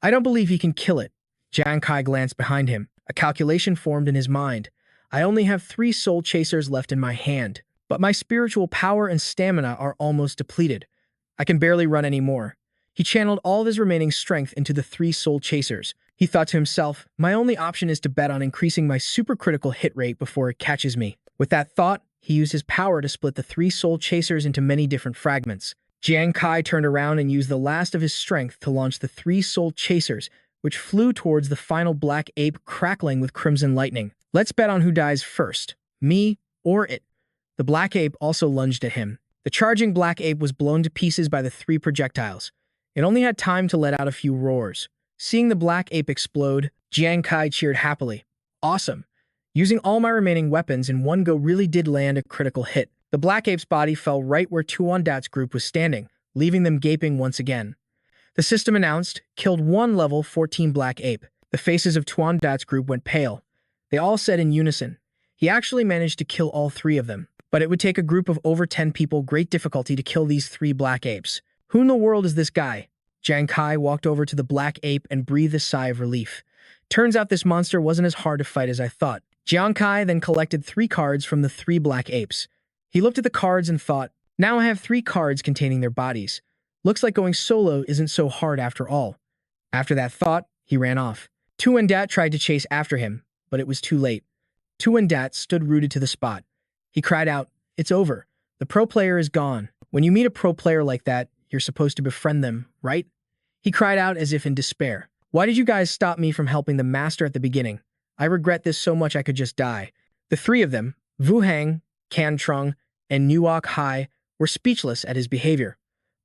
I don't believe he can kill it." Jiang Kai glanced behind him. A calculation formed in his mind. "I only have 3 soul chasers left in my hand, but my spiritual power and stamina are almost depleted. I can barely run anymore." He channeled all of his remaining strength into the 3 soul chasers. He thought to himself, "My only option is to bet on increasing my supercritical hit rate before it catches me." With that thought, he used his power to split the 3 soul chasers into many different fragments. Jiang Kai turned around and used the last of his strength to launch the 3 soul chasers, which flew towards the final black ape, crackling with crimson lightning. "Let's bet on who dies first, me or it." The black ape also lunged at him. The charging black ape was blown to pieces by the 3 projectiles. It only had time to let out a few roars. Seeing the black ape explode, Jiang Kai cheered happily. "Awesome. Using all my remaining weapons in 1 go really did land a critical hit." The black ape's body fell right where Tuandat's group was standing, leaving them gaping once again. The system announced, "Killed 1 level 14 black ape." The faces of Tuandat's group went pale. They all said in unison, "He actually managed to kill all 3 of them. But it would take a group of over 10 people great difficulty to kill these 3 black apes. Who in the world is this guy?" Jiang Kai walked over to the black ape and breathed a sigh of relief. "Turns out this monster wasn't as hard to fight as I thought." Jiang Kai then collected 3 cards from the 3 black apes. He looked at the cards and thought, "Now I have 3 cards containing their bodies. Looks like going solo isn't so hard after all." After that thought, he ran off. Tuandat tried to chase after him, but it was too late. Tuandat stood rooted to the spot. He cried out, "It's over. The pro player is gone." When you meet a pro player like that, you're supposed to befriend them, right? He cried out as if in despair. "Why did you guys stop me from helping the master at the beginning? I regret this so much I could just die." The 3 of them, Wu Hang, Cantrung, and Jiang Kai, were speechless at his behavior.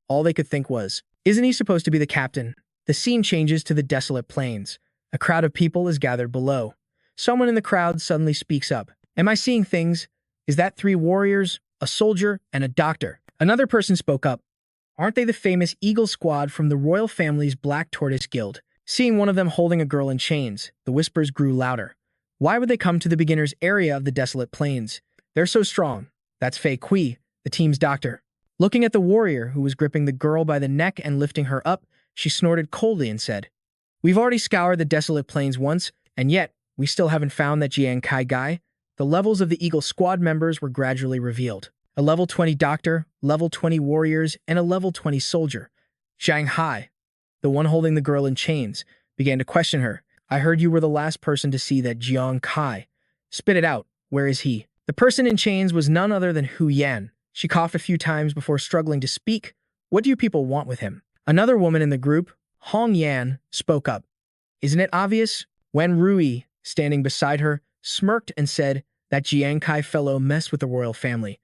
All they could think was, "Isn't he supposed to be the captain?" The scene changes to the desolate plains. A crowd of people is gathered below. Someone in the crowd suddenly speaks up. "Am I seeing things? Is that 3 warriors, a soldier, and a doctor?" Another person spoke up. "Aren't they the famous Eagle Squad from the royal family's Black Tortoise Guild?" Seeing one of them holding a girl in chains, the whispers grew louder. "Why would they come to the beginner's area of the desolate plains? They're so strong." "That's Fei Kui, the team's doctor." Looking at the warrior who was gripping the girl by the neck and lifting her up, she snorted coldly and said, "We've already scoured the desolate plains once, and yet we still haven't found that Jiang Kai guy. The levels of the Eagle Squad members were gradually revealed. A level 20 doctor, level 20 warriors, and a level 20 soldier. Jiang Kai, the one holding the girl in chains, began to question her. I heard you were the last person to see that Jiang Kai. Spit it out. Where is he? The person in chains was none other than Hu Yan. She coughed a few times before struggling to speak. What do you people want with him? Another woman in the group, Hong Yan, spoke up. Isn't it obvious? Wen Rui, standing beside her, smirked and said that Jiang Kai fellow messed with the royal family.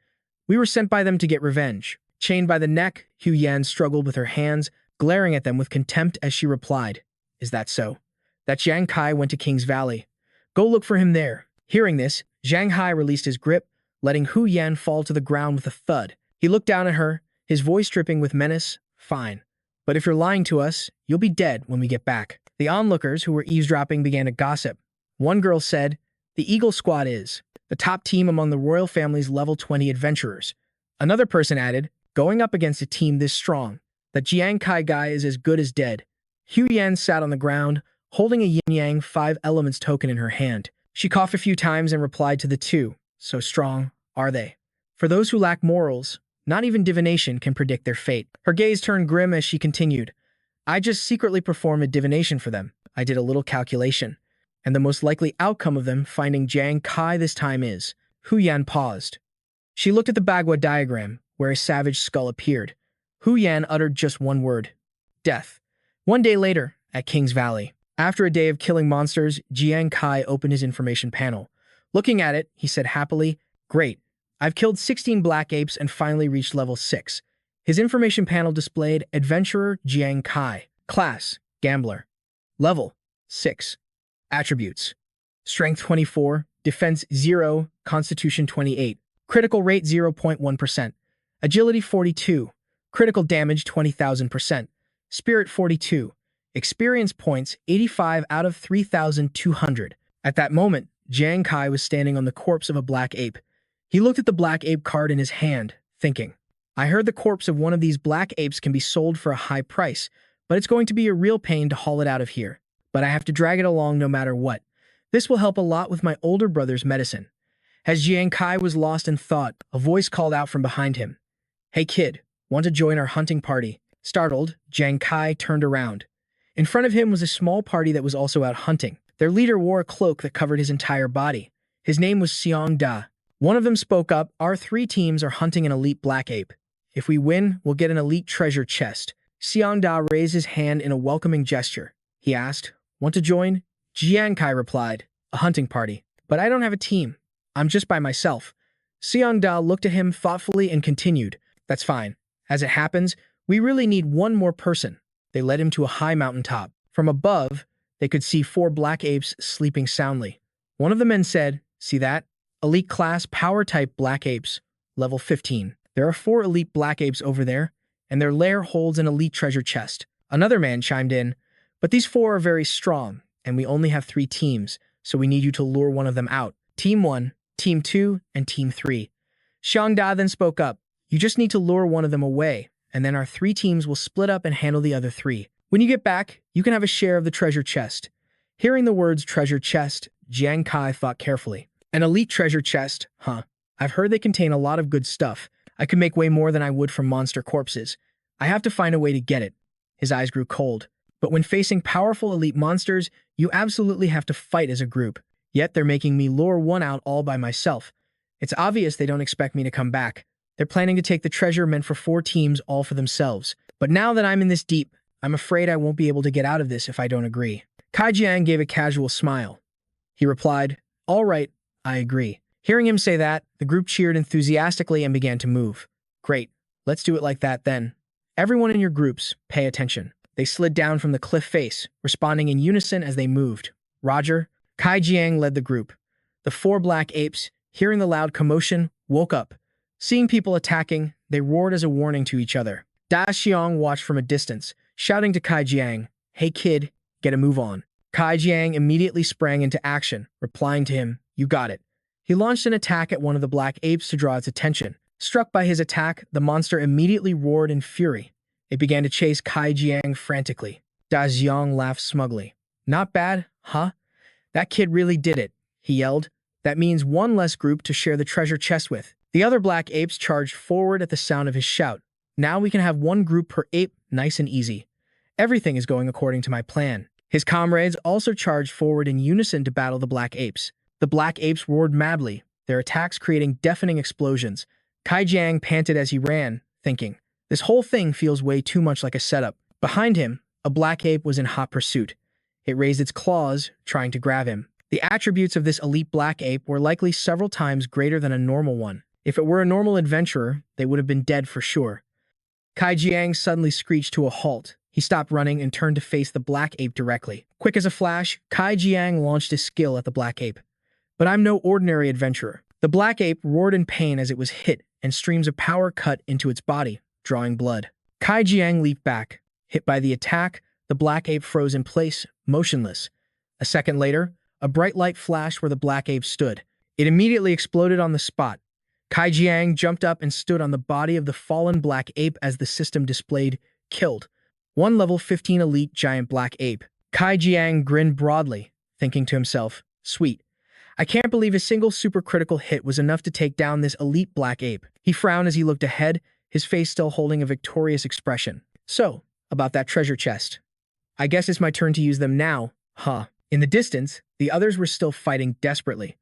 We were sent by them to get revenge. Chained by the neck, Hu Yan struggled with her hands, glaring at them with contempt as she replied, Is that so? That Jiang Kai went to King's Valley. Go look for him there. Hearing this, Jiang Kai released his grip, letting Hu Yan fall to the ground with a thud. He looked down at her, his voice dripping with menace. Fine. But if you're lying to us, you'll be dead when we get back. The onlookers who were eavesdropping began to gossip. One girl said, The Eagle Squad is the top team among the royal family's level 20 adventurers. Another person added, going up against a team this strong, that Jiang Kai guy is as good as dead. Hu Yan sat on the ground, holding a yin-yang 5 elements token in her hand. She coughed a few times and replied to the two, So strong, are they? For those who lack morals, not even divination can predict their fate. Her gaze turned grim as she continued. I just secretly performed a divination for them. I did a little calculation. And the most likely outcome of them finding Jiang Kai this time is... Hu Yan paused. She looked at the Bagua diagram, where a savage skull appeared. Hu Yan uttered just one word. Death. One day later, at King's Valley. After a day of killing monsters, Jiang Kai opened his information panel. Looking at it, he said happily, Great. I've killed 16 black apes and finally reached level 6. His information panel displayed Adventurer Jiang Kai. Class, Gambler. Level, 6. Attributes. Strength 24, Defense 0, Constitution 28. Critical rate 0.1%. Agility 42. Critical damage 20,000%. Spirit 42. Experience points 85 out of 3,200. At that moment, Jiang Kai was standing on the corpse of a black ape. He looked at the black ape card in his hand, thinking, I heard the corpse of one of these black apes can be sold for a high price, but it's going to be a real pain to haul it out of here. But I have to drag it along no matter what. This will help a lot with my older brother's medicine. As Jiang Kai was lost in thought, a voice called out from behind him. Hey kid, want to join our hunting party? Startled, Jiang Kai turned around. In front of him was a small party that was also out hunting. Their leader wore a cloak that covered his entire body. His name was Xiong Da. One of them spoke up, Our 3 teams are hunting an elite black ape. If we win, we'll get an elite treasure chest. Xiong Da raised his hand in a welcoming gesture. He asked, Want to join? Jiang Kai replied, A hunting party. But I don't have a team. I'm just by myself. Xiong Da looked at him thoughtfully and continued, That's fine. As it happens, we really need one more person. They led him to a high mountaintop. From above, they could see 4 black apes sleeping soundly. One of the men said, See that? Elite class power type black apes, level 15. There are 4 elite black apes over there, and their lair holds an elite treasure chest. Another man chimed in, But these 4 are very strong, and we only have 3 teams, so we need you to lure one of them out. Team 1, Team 2, and Team 3. Xiong Da then spoke up, You just need to lure one of them away, and then our 3 teams will split up and handle the other 3. When you get back, you can have a share of the treasure chest. Hearing the words treasure chest, Jiang Kai thought carefully. An elite treasure chest, huh? I've heard they contain a lot of good stuff. I could make way more than I would from monster corpses. I have to find a way to get it. His eyes grew cold. But when facing powerful elite monsters, you absolutely have to fight as a group. Yet they're making me lure one out all by myself. It's obvious they don't expect me to come back. They're planning to take the treasure meant for 4 teams all for themselves. But now that I'm in this deep, I'm afraid I won't be able to get out of this if I don't agree. Kai Jiang gave a casual smile. He replied, All right, I agree. Hearing him say that, the group cheered enthusiastically and began to move. Great, let's do it like that then. Everyone in your groups, pay attention. They slid down from the cliff face, responding in unison as they moved. Roger. Kai Jiang led the group. The 4 black apes, hearing the loud commotion, woke up. Seeing people attacking, they roared as a warning to each other. Da Xiong watched from a distance, shouting to Kai Jiang, Hey kid, get a move on. Kai Jiang immediately sprang into action, replying to him, You got it. He launched an attack at one of the black apes to draw its attention. Struck by his attack, the monster immediately roared in fury. It began to chase Kai Jiang frantically. Da Xiong laughed smugly. Not bad, huh? That kid really did it, he yelled. That means one less group to share the treasure chest with. The other black apes charged forward at the sound of his shout. Now we can have one group per ape, nice and easy. Everything is going according to my plan. His comrades also charged forward in unison to battle the black apes. The black apes roared madly, their attacks creating deafening explosions. Kai Jiang panted as he ran, thinking, this whole thing feels way too much like a setup. Behind him, a black ape was in hot pursuit. It raised its claws, trying to grab him. The attributes of this elite black ape were likely several times greater than a normal one. If it were a normal adventurer, they would have been dead for sure. Kai Jiang suddenly screeched to a halt. He stopped running and turned to face the black ape directly. Quick as a flash, Kai Jiang launched his skill at the black ape. But I'm no ordinary adventurer. The black ape roared in pain as it was hit, and streams of power cut into its body, drawing blood. Kai Jiang leaped back. Hit by the attack, the black ape froze in place, motionless. A second later, a bright light flashed where the black ape stood. It immediately exploded on the spot. Kai Jiang jumped up and stood on the body of the fallen black ape as the system displayed, killed. One level 15 elite giant black ape. Kai Jiang grinned broadly, thinking to himself, sweet. I can't believe a single supercritical hit was enough to take down this elite black ape. He frowned as he looked ahead, his face still holding a victorious expression. So, about that treasure chest. I guess it's my turn to use them now, huh? In the distance, the others were still fighting desperately.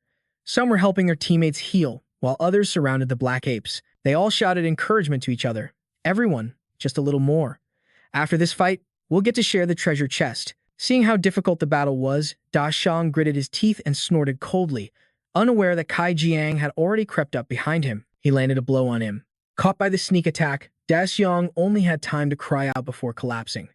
Some were helping their teammates heal, while others surrounded the black apes. They all shouted encouragement to each other. Everyone, just a little more. After this fight, we'll get to share the treasure chest. Seeing how difficult the battle was, Da Xiang gritted his teeth and snorted coldly, unaware that Kai Jiang had already crept up behind him. He landed a blow on him. Caught by the sneak attack, Da Xiang only had time to cry out before collapsing.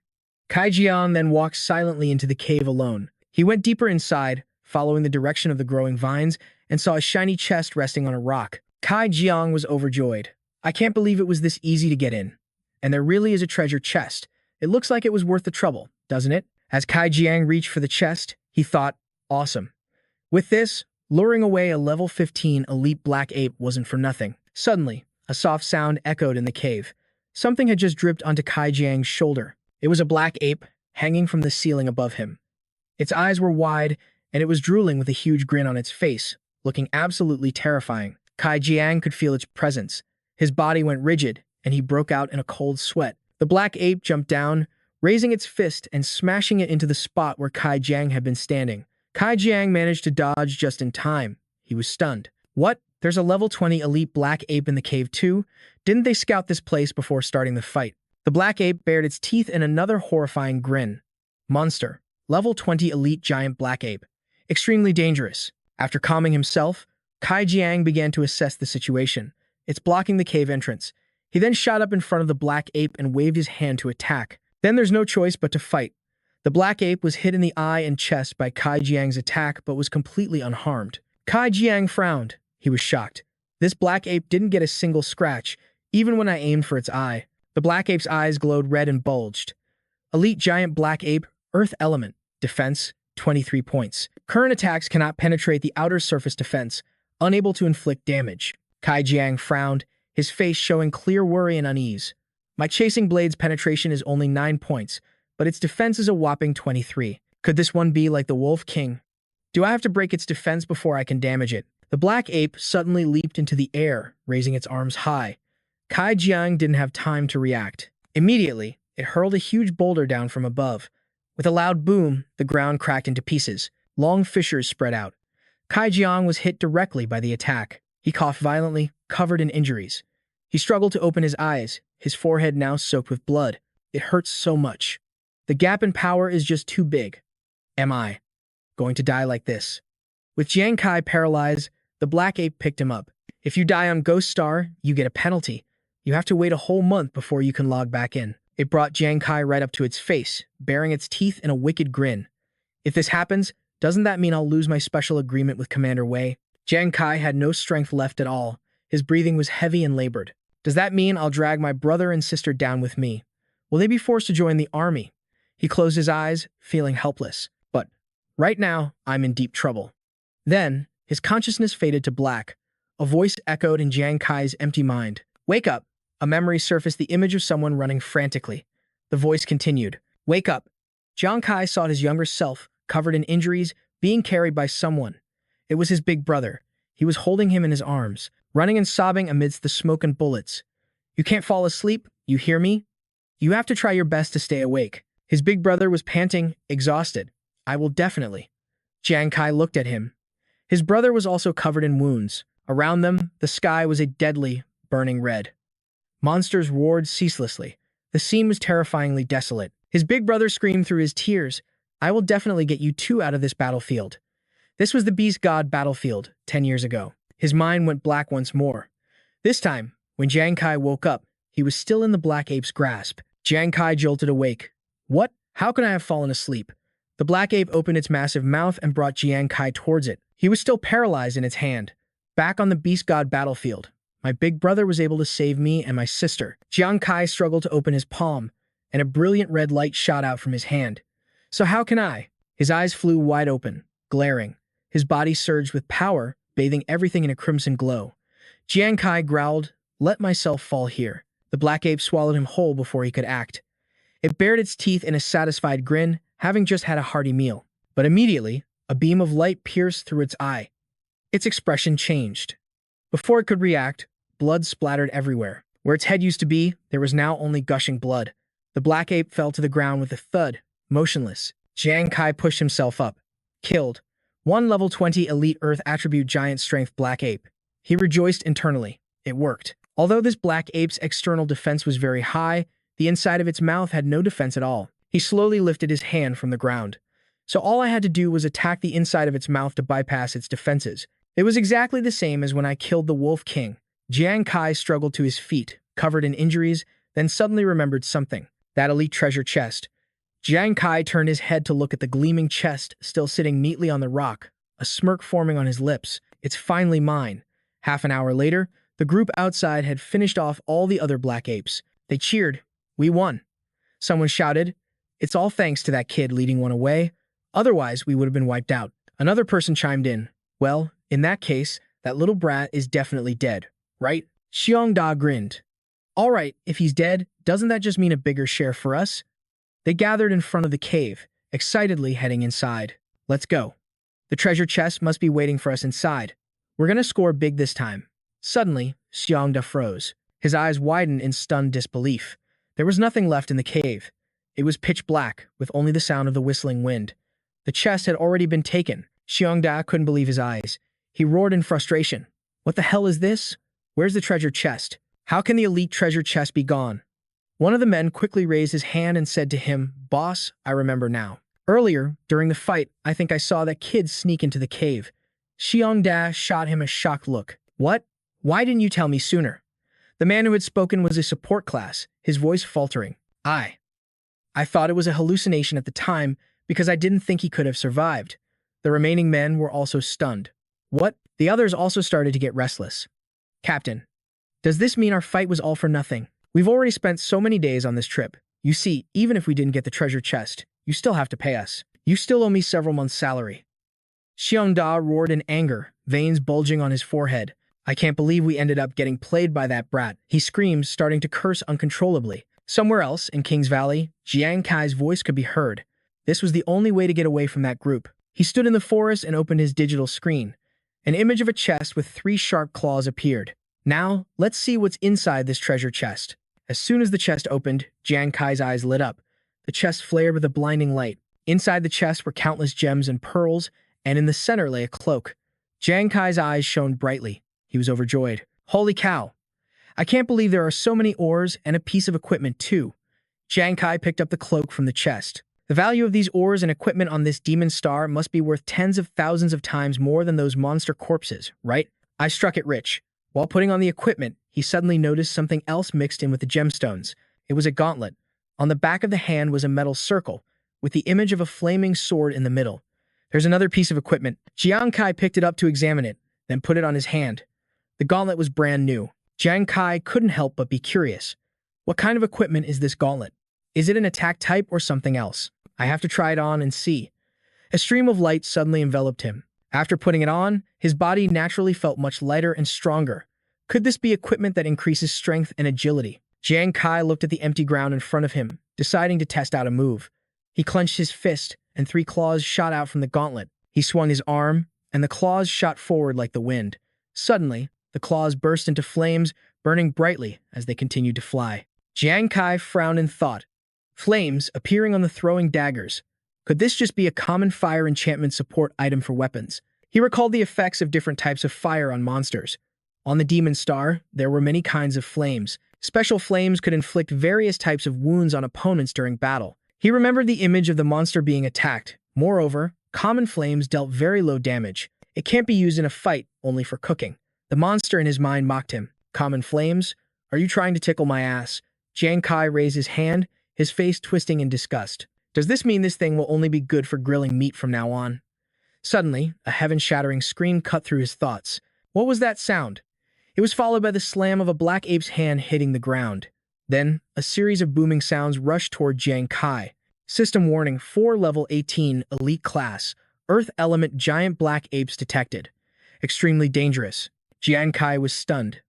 Kai Jiang then walked silently into the cave alone. He went deeper inside, following the direction of the growing vines, and saw a shiny chest resting on a rock. Kai Jiang was overjoyed. I can't believe it was this easy to get in. And there really is a treasure chest. It looks like it was worth the trouble, doesn't it? As Kai Jiang reached for the chest, he thought, awesome. With this, luring away a level 15 elite black ape wasn't for nothing. Suddenly, a soft sound echoed in the cave. Something had just dripped onto Kai Jiang's shoulder. It was a black ape, hanging from the ceiling above him. Its eyes were wide, and it was drooling with a huge grin on its face, looking absolutely terrifying. Kai Jiang could feel its presence. His body went rigid, and he broke out in a cold sweat. The black ape jumped down, raising its fist and smashing it into the spot where Kai Jiang had been standing. Kai Jiang managed to dodge just in time. He was stunned. What? There's a level 20 elite black ape in the cave too? Didn't they scout this place before starting the fight? The black ape bared its teeth in another horrifying grin. Monster. Level 20 elite giant black ape. Extremely dangerous. After calming himself, Kai Jiang began to assess the situation. It's blocking the cave entrance. He then shot up in front of the black ape and waved his hand to attack. Then there's no choice but to fight. The black ape was hit in the eye and chest by Kai Jiang's attack but was completely unharmed. Kai Jiang frowned. He was shocked. This black ape didn't get a single scratch, even when I aimed for its eye. The black ape's eyes glowed red and bulged. Elite giant black ape, earth element, defense, 23 points. Current attacks cannot penetrate the outer surface defense, unable to inflict damage. Kai Jiang frowned, his face showing clear worry and unease. My chasing blade's penetration is only 9 points, but its defense is a whopping 23. Could this one be like the Wolf King? Do I have to break its defense before I can damage it? The black ape suddenly leaped into the air, raising its arms high. Kai Jiang didn't have time to react. Immediately, it hurled a huge boulder down from above. With a loud boom, the ground cracked into pieces. Long fissures spread out. Kai Jiang was hit directly by the attack. He coughed violently, covered in injuries. He struggled to open his eyes, his forehead now soaked with blood. It hurts so much. The gap in power is just too big. Am I going to die like this? With Jiang Kai paralyzed, the black ape picked him up. If you die on Ghost Star, you get a penalty. You have to wait a whole month before you can log back in. It brought Jiang Kai right up to its face, baring its teeth in a wicked grin. If this happens, doesn't that mean I'll lose my special agreement with Commander Wei? Jiang Kai had no strength left at all. His breathing was heavy and labored. Does that mean I'll drag my brother and sister down with me? Will they be forced to join the army? He closed his eyes, feeling helpless. But right now, I'm in deep trouble. Then, his consciousness faded to black. A voice echoed in Jiang Kai's empty mind. Wake up! A memory surfaced, the image of someone running frantically. The voice continued. Wake up! Jiang Kai saw his younger self, covered in injuries, being carried by someone. It was his big brother. He was holding him in his arms, running and sobbing amidst the smoke and bullets. "You can't fall asleep, you hear me? You have to try your best to stay awake." His big brother was panting, exhausted. "I will definitely." Jiang Kai looked at him. His brother was also covered in wounds. Around them, the sky was a deadly, burning red. Monsters roared ceaselessly. The scene was terrifyingly desolate. His big brother screamed through his tears, "I will definitely get you two out of this battlefield." This was the Beast God battlefield 10 years ago. His mind went black once more. This time, when Jiang Kai woke up, he was still in the Black Ape's grasp. Jiang Kai jolted awake. "What? How could I have fallen asleep?" The Black Ape opened its massive mouth and brought Jiang Kai towards it. He was still paralyzed in its hand. Back on the Beast God battlefield, my big brother was able to save me and my sister. Jiang Kai struggled to open his palm, and a brilliant red light shot out from his hand. "So how can I?" His eyes flew wide open, glaring. His body surged with power, bathing everything in a crimson glow. Jiang Kai growled, "Let myself fall here." The Black Ape swallowed him whole before he could act. It bared its teeth in a satisfied grin, having just had a hearty meal. But immediately, a beam of light pierced through its eye. Its expression changed. Before it could react, blood splattered everywhere. Where its head used to be, there was now only gushing blood. The Black Ape fell to the ground with a thud, motionless. Jiang Kai pushed himself up. Killed. One level 20 elite Earth attribute giant strength Black Ape. He rejoiced internally. It worked. Although this Black Ape's external defense was very high, the inside of its mouth had no defense at all. He slowly lifted his hand from the ground. So all I had to do was attack the inside of its mouth to bypass its defenses. It was exactly the same as when I killed the Wolf King. Jiang Kai struggled to his feet, covered in injuries, then suddenly remembered something. That elite treasure chest. Jiang Kai turned his head to look at the gleaming chest still sitting neatly on the rock, a smirk forming on his lips. "It's finally mine." Half an hour later, the group outside had finished off all the other Black Apes. They cheered. "We won." Someone shouted, "It's all thanks to that kid leading one away. Otherwise, we would have been wiped out." Another person chimed in. "Well, in that case, that little brat is definitely dead, right?" Xiong Da grinned. "All right, if he's dead, doesn't that just mean a bigger share for us?" They gathered in front of the cave, excitedly heading inside. "Let's go. The treasure chest must be waiting for us inside. We're gonna score big this time." Suddenly, Xiong Da froze. His eyes widened in stunned disbelief. There was nothing left in the cave. It was pitch black, with only the sound of the whistling wind. The chest had already been taken. Xiong Da couldn't believe his eyes. He roared in frustration. "What the hell is this? Where's the treasure chest? How can the elite treasure chest be gone?" One of the men quickly raised his hand and said to him, "Boss, I remember now. Earlier, during the fight, I think I saw that kid sneak into the cave." Xiong Da shot him a shocked look. "What? Why didn't you tell me sooner?" The man who had spoken was a support class, his voice faltering. I thought it was a hallucination at the time because I didn't think he could have survived." The remaining men were also stunned. "What?" The others also started to get restless. "Captain, does this mean our fight was all for nothing? We've already spent so many days on this trip. You see, even if we didn't get the treasure chest, you still have to pay us. You still owe me several months' salary." Xiong Da roared in anger, veins bulging on his forehead. "I can't believe we ended up getting played by that brat," he screamed, starting to curse uncontrollably. Somewhere else, in King's Valley, Jiang Kai's voice could be heard. This was the only way to get away from that group. He stood in the forest and opened his digital screen. An image of a chest with 3 sharp claws appeared. "Now, let's see what's inside this treasure chest." As soon as the chest opened, Jiang Kai's eyes lit up. The chest flared with a blinding light. Inside the chest were countless gems and pearls, and in the center lay a cloak. Jiang Kai's eyes shone brightly. He was overjoyed. "Holy cow! I can't believe there are so many ores and a piece of equipment too." Jiang Kai picked up the cloak from the chest. "The value of these ores and equipment on this demon star must be worth tens of thousands of times more than those monster corpses, right?" I struck it rich. While putting on the equipment, he suddenly noticed something else mixed in with the gemstones. It was a gauntlet. On the back of the hand was a metal circle, with the image of a flaming sword in the middle. "There's another piece of equipment." Jiang Kai picked it up to examine it, then put it on his hand. The gauntlet was brand new. Jiang Kai couldn't help but be curious. What kind of equipment is this gauntlet? Is it an attack type or something else? I have to try it on and see. A stream of light suddenly enveloped him. After putting it on, his body naturally felt much lighter and stronger. Could this be equipment that increases strength and agility? Jiang Kai looked at the empty ground in front of him, deciding to test out a move. He clenched his fist, and 3 claws shot out from the gauntlet. He swung his arm, and the claws shot forward like the wind. Suddenly, the claws burst into flames, burning brightly as they continued to fly. Jiang Kai frowned in thought. Flames appearing on the throwing daggers. Could this just be a common fire enchantment support item for weapons? He recalled the effects of different types of fire on monsters. On the Demon Star, there were many kinds of flames. Special flames could inflict various types of wounds on opponents during battle. He remembered the image of the monster being attacked. Moreover, common flames dealt very low damage. It can't be used in a fight, only for cooking. The monster in his mind mocked him. Common flames? Are you trying to tickle my ass? Jiang Kai raised his hand, his face twisting in disgust. Does this mean this thing will only be good for grilling meat from now on? Suddenly, a heaven-shattering scream cut through his thoughts. What was that sound? It was followed by the slam of a black ape's hand hitting the ground. Then, a series of booming sounds rushed toward Jiang Kai. System warning: 4 level 18 elite class. Earth element giant black apes detected. Extremely dangerous. Jiang Kai was stunned.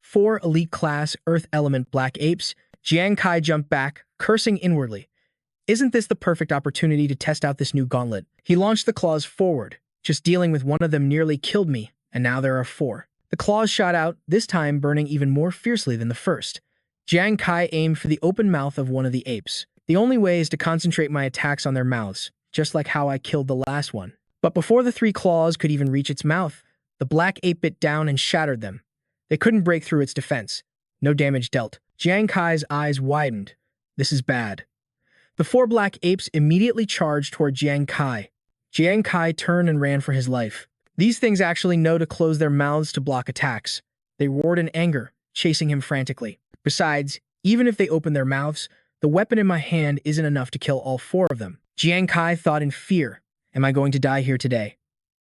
4 elite class earth element black apes. Jiang Kai jumped back, cursing inwardly. Isn't this the perfect opportunity to test out this new gauntlet? He launched the claws forward. Just dealing with one of them nearly killed me, and now there are 4. The claws shot out, this time burning even more fiercely than the first. Jiang Kai aimed for the open mouth of one of the apes. The only way is to concentrate my attacks on their mouths, just like how I killed the last one. But before the 3 claws could even reach its mouth, the black ape bit down and shattered them. They couldn't break through its defense. No damage dealt. Jiang Kai's eyes widened. This is bad. The 4 black apes immediately charged toward Jiang Kai. Jiang Kai turned and ran for his life. These things actually know to close their mouths to block attacks. They roared in anger, chasing him frantically. Besides, even if they open their mouths, the weapon in my hand isn't enough to kill all 4 of them. Jiang Kai thought in fear, am I going to die here today?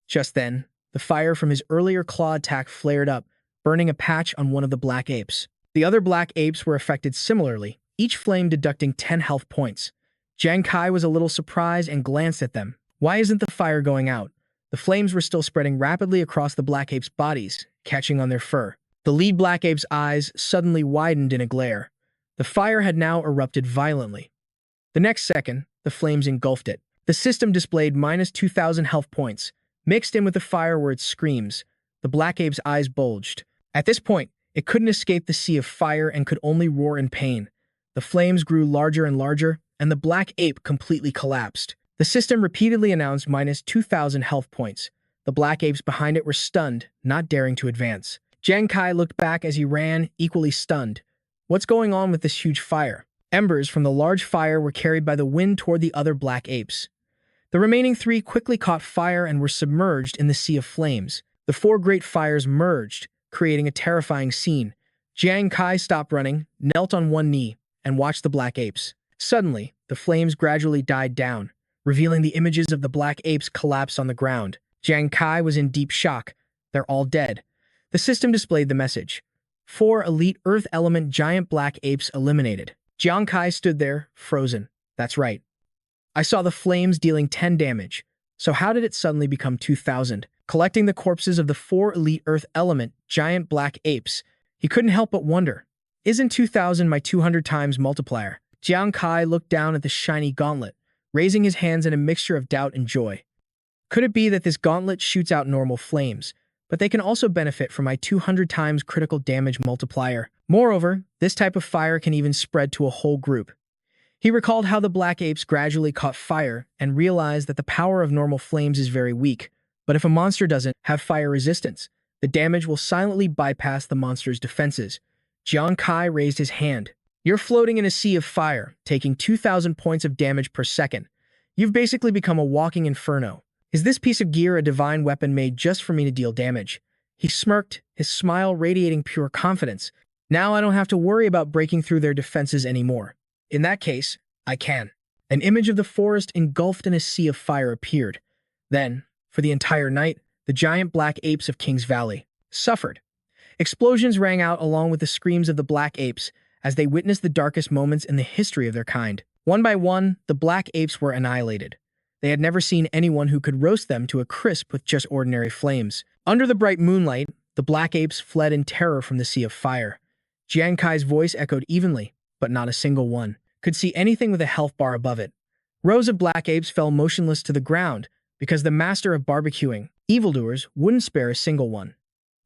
Just then, the fire from his earlier claw attack flared up, burning a patch on one of the black apes. The other black apes were affected similarly, each flame deducting 10 health points. Jiang Kai was a little surprised and glanced at them. Why isn't the fire going out? The flames were still spreading rapidly across the black apes' bodies, catching on their fur. The lead black ape's eyes suddenly widened in a glare. The fire had now erupted violently. The next second, the flames engulfed it. The system displayed minus 2,000 health points. Mixed in with the fire were its screams. The black ape's eyes bulged. At this point, it couldn't escape the sea of fire and could only roar in pain. The flames grew larger and larger, and the black ape completely collapsed. The system repeatedly announced minus 2,000 health points. The black apes behind it were stunned, not daring to advance. Jiang Kai looked back as he ran, equally stunned. What's going on with this huge fire? Embers from the large fire were carried by the wind toward the other black apes. The remaining 3 quickly caught fire and were submerged in the sea of flames. The 4 great fires merged, creating a terrifying scene. Jiang Kai stopped running, knelt on one knee, and watched the black apes. Suddenly, the flames gradually died down, revealing the images of the black apes collapsed on the ground. Jiang Kai was in deep shock. They're all dead. The system displayed the message. 4 elite earth element giant black apes eliminated. Jiang Kai stood there, frozen. That's right. I saw the flames dealing 10 damage. So how did it suddenly become 2,000? Collecting the corpses of the 4 elite earth element giant black apes, he couldn't help but wonder, isn't 2,000 my 200 times multiplier? Jiang Kai looked down at the shiny gauntlet, raising his hands in a mixture of doubt and joy. Could it be that this gauntlet shoots out normal flames, but they can also benefit from my 200 times critical damage multiplier? Moreover, this type of fire can even spread to a whole group. He recalled how the black apes gradually caught fire and realized that the power of normal flames is very weak, but if a monster doesn't have fire resistance, the damage will silently bypass the monster's defenses. Jiang Kai raised his hand. You're floating in a sea of fire, taking 2,000 points of damage per second. You've basically become a walking inferno. Is this piece of gear a divine weapon made just for me to deal damage? He smirked, his smile radiating pure confidence. Now I don't have to worry about breaking through their defenses anymore. In that case, I can. An image of the forest engulfed in a sea of fire appeared. Then, for the entire night, the giant black apes of King's Valley suffered. Explosions rang out along with the screams of the black apes as they witnessed the darkest moments in the history of their kind. One by one, the black apes were annihilated. They had never seen anyone who could roast them to a crisp with just ordinary flames. Under the bright moonlight, the black apes fled in terror from the sea of fire. Jiang Kai's voice echoed evenly, but not a single one could see anything with a health bar above it. Rows of black apes fell motionless to the ground, because the master of barbecuing, evildoers, wouldn't spare a single one.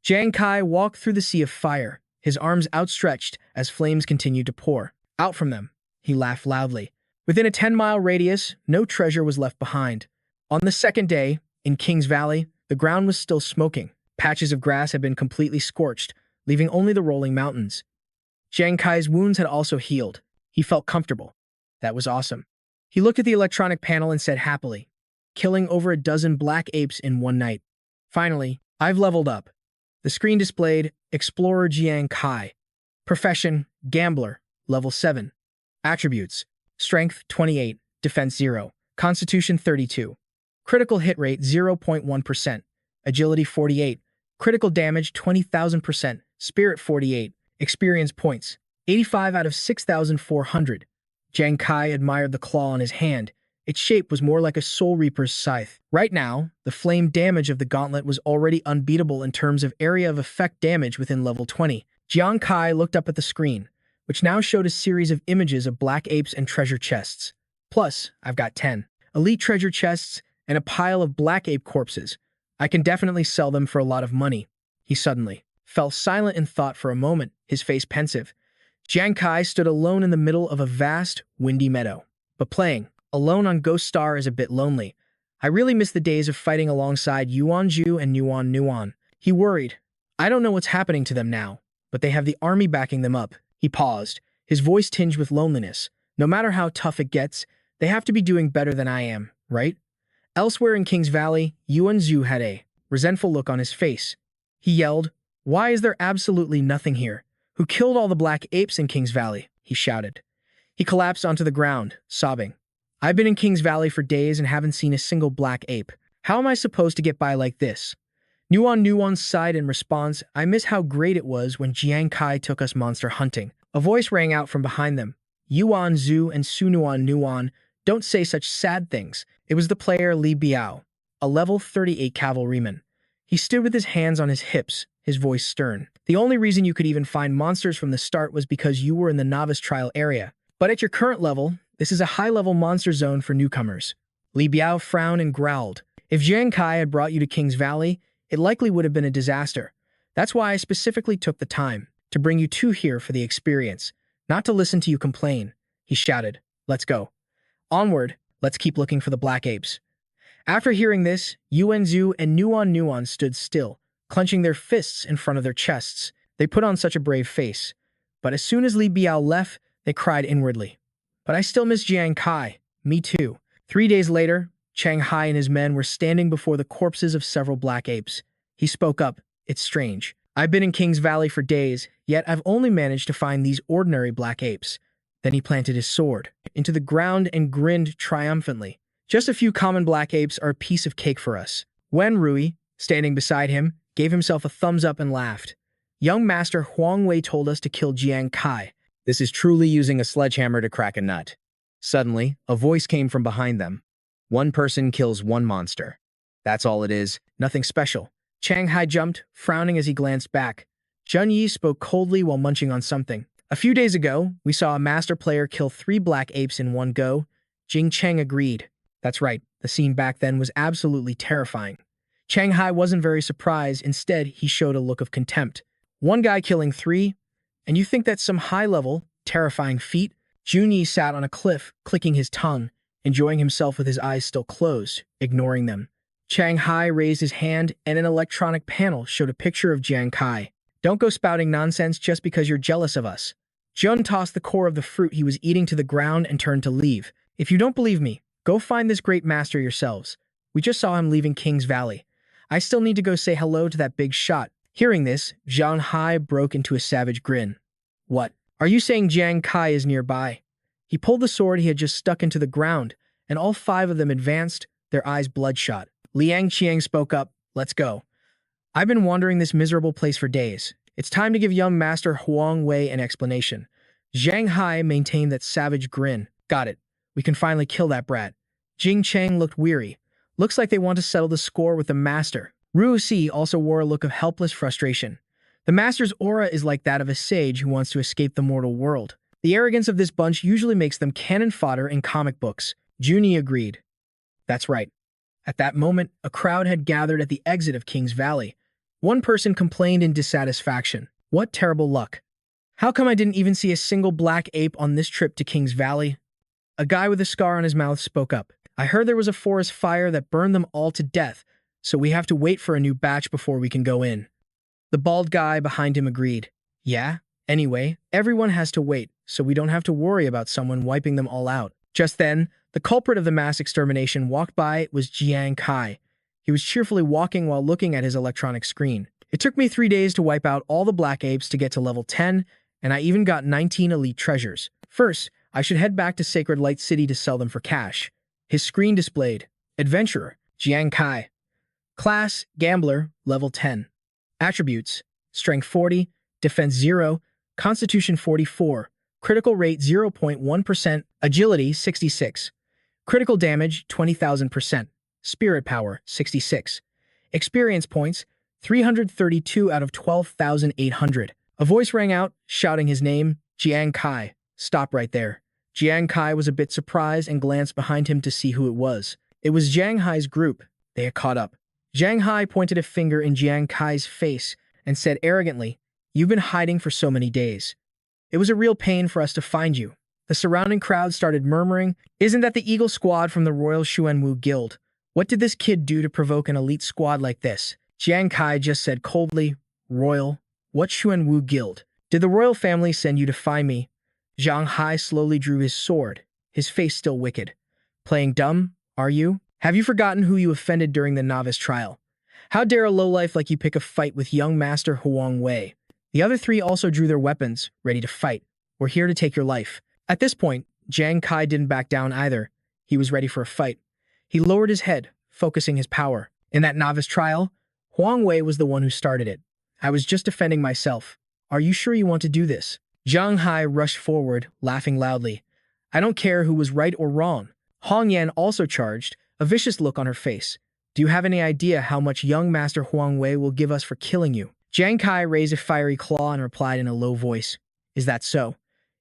Jiang Kai walked through the sea of fire, his arms outstretched as flames continued to pour out from them. He laughed loudly. Within a 10-mile radius, no treasure was left behind. On the second day, in King's Valley, the ground was still smoking. Patches of grass had been completely scorched, leaving only the rolling mountains. Jiang Kai's wounds had also healed. He felt comfortable. That was awesome. He looked at the electronic panel and said happily, killing over a dozen black apes in one night. Finally, I've leveled up. The screen displayed Explorer Jiang Kai. Profession, Gambler, level 7. Attributes, Strength 28, Defense 0, Constitution 32. Critical hit rate 0.1%, Agility 48, Critical damage 20,000%, Spirit 48, Experience points, 85 out of 6,400. Jiang Kai admired the claw on his hand. Its shape was more like a Soul Reaper's scythe. Right now, the flame damage of the gauntlet was already unbeatable in terms of area of effect damage within level 20. Jiang Kai looked up at the screen, which now showed a series of images of black apes and treasure chests. Plus, I've got 10 elite treasure chests and a pile of black ape corpses. I can definitely sell them for a lot of money. He suddenly fell silent in thought for a moment, his face pensive. Jiang Kai stood alone in the middle of a vast, windy meadow. But playing alone on Ghost Star is a bit lonely. I really miss the days of fighting alongside Yuan Zhu and Nuan. He worried. I don't know what's happening to them now, but they have the army backing them up. He paused, his voice tinged with loneliness. No matter how tough it gets, they have to be doing better than I am, right? Elsewhere in King's Valley, Yuan Zhu had a resentful look on his face. He yelled, "Why is there absolutely nothing here? Who killed all the black apes in King's Valley?" he shouted. He collapsed onto the ground, sobbing. "I've been in King's Valley for days and haven't seen a single black ape. How am I supposed to get by like this?" Nuan sighed in response. "I miss how great it was when Jiang Kai took us monster hunting." A voice rang out from behind them. "Yuan Zhu and Nuan, don't say such sad things." It was the player Li Biao, a level 38 cavalryman. He stood with his hands on his hips, his voice stern. "The only reason you could even find monsters from the start was because you were in the novice trial area. But at your current level, this is a high-level monster zone for newcomers." Li Biao frowned and growled. "If Jiang Kai had brought you to King's Valley, it likely would have been a disaster. That's why I specifically took the time to bring you two here for the experience, not to listen to you complain." He shouted, "Let's go. Onward, let's keep looking for the black apes." After hearing this, Yuan Zhu and Nuan stood still, clenching their fists in front of their chests. They put on such a brave face. But as soon as Li Biao left, they cried inwardly, "But I still miss Jiang Kai." "Me too." 3 days later, Jiang Kai and his men were standing before the corpses of several black apes. He spoke up, "It's strange. I've been in King's Valley for days, yet I've only managed to find these ordinary black apes." Then he planted his sword into the ground and grinned triumphantly. "Just a few common black apes are a piece of cake for us." Wen Rui, standing beside him, gave himself a thumbs up and laughed. "Young Master Huang Wei told us to kill Jiang Kai." This is truly using a sledgehammer to crack a nut. Suddenly, a voice came from behind them. "One person kills one monster. That's all it is, nothing special." Jiang Kai jumped, frowning as he glanced back. Zheng Yi spoke coldly while munching on something. "A few days ago, we saw a master player kill 3 black apes in one go." Jing Cheng agreed. That's right, the scene back then was absolutely terrifying. Jiang Kai wasn't very surprised. Instead, he showed a look of contempt. "One guy killing 3? And you think that's some high-level, terrifying feat?" Zheng Yi sat on a cliff, clicking his tongue, enjoying himself with his eyes still closed, ignoring them. Jiang Kai raised his hand, and an electronic panel showed a picture of Jiang Kai. "Don't go spouting nonsense just because you're jealous of us." Jun tossed the core of the fruit he was eating to the ground and turned to leave. "If you don't believe me, go find this great master yourselves. We just saw him leaving King's Valley. I still need to go say hello to that big shot." Hearing this, Zhang Hai broke into a savage grin. "What? Are you saying Jiang Kai is nearby?" He pulled the sword he had just stuck into the ground, and all 5 of them advanced, their eyes bloodshot. Liang Qiang spoke up, "Let's go. I've been wandering this miserable place for days. It's time to give young Master Huang Wei an explanation." Zhang Hai maintained that savage grin. "Got it. We can finally kill that brat." Jing Cheng looked weary. "Looks like they want to settle the score with the master." Ru Si also wore a look of helpless frustration. The master's aura is like that of a sage who wants to escape the mortal world. The arrogance of this bunch usually makes them cannon fodder in comic books. Junie agreed. "That's right. At that moment, a crowd had gathered at the exit of King's Valley. One person complained in dissatisfaction. What terrible luck. How come I didn't even see a single black ape on this trip to King's Valley? A guy with a scar on his mouth spoke up. I heard there was a forest fire that burned them all to death, so we have to wait for a new batch before we can go in. The bald guy behind him agreed. Yeah? Anyway, everyone has to wait, so we don't have to worry about someone wiping them all out. Just then, the culprit of the mass extermination walked by. It was Jiang Kai. He was cheerfully walking while looking at his electronic screen. It took me 3 days to wipe out all the black apes to get to level 10, and I even got 19 elite treasures. First, I should head back to Sacred Light City to sell them for cash. His screen displayed, Adventurer, Jiang Kai. Class, Gambler, level 10. Attributes, Strength 40, Defense 0, Constitution 44, Critical Rate 0.1%, Agility 66, Critical Damage 20,000%, Spirit Power 66, Experience Points 332 out of 12,800. A voice rang out, shouting his name, Jiang Kai. Stop right there. Jiang Kai was a bit surprised and glanced behind him to see who it was. It was Jiang Hai's group. They had caught up. Jiang Hai pointed a finger in Jiang Kai's face and said arrogantly, You've been hiding for so many days. It was a real pain for us to find you. The surrounding crowd started murmuring, Isn't that the Eagle Squad from the Royal Xuanwu Guild? What did this kid do to provoke an elite squad like this? Jiang Kai just said coldly, Royal? What Xuanwu Guild? Did the royal family send you to find me? Jiang Hai slowly drew his sword, his face still wicked. Playing dumb, are you? Have you forgotten who you offended during the novice trial? How dare a lowlife like you pick a fight with young Master Huang Wei? The other three also drew their weapons, ready to fight. We're here to take your life. At this point, Jiang Kai didn't back down either. He was ready for a fight. He lowered his head, focusing his power. In that novice trial, Huang Wei was the one who started it. I was just defending myself. Are you sure you want to do this? Jiang Hai rushed forward, laughing loudly. I don't care who was right or wrong. Hong Yan also charged, a vicious look on her face. Do you have any idea how much young Master Huang Wei will give us for killing you? Jiang Kai raised a fiery claw and replied in a low voice. Is that so?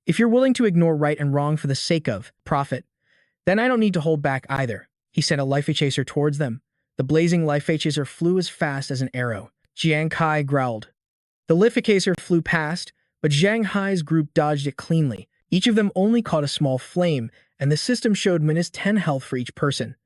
If you're willing to ignore right and wrong for the sake of profit, then I don't need to hold back either. He sent a life chaser towards them. The blazing life chaser flew as fast as an arrow. Jiang Kai growled. The life chaser flew past, but Jiang Hai's group dodged it cleanly. Each of them only caught a small flame, and the system showed -10 health for each person.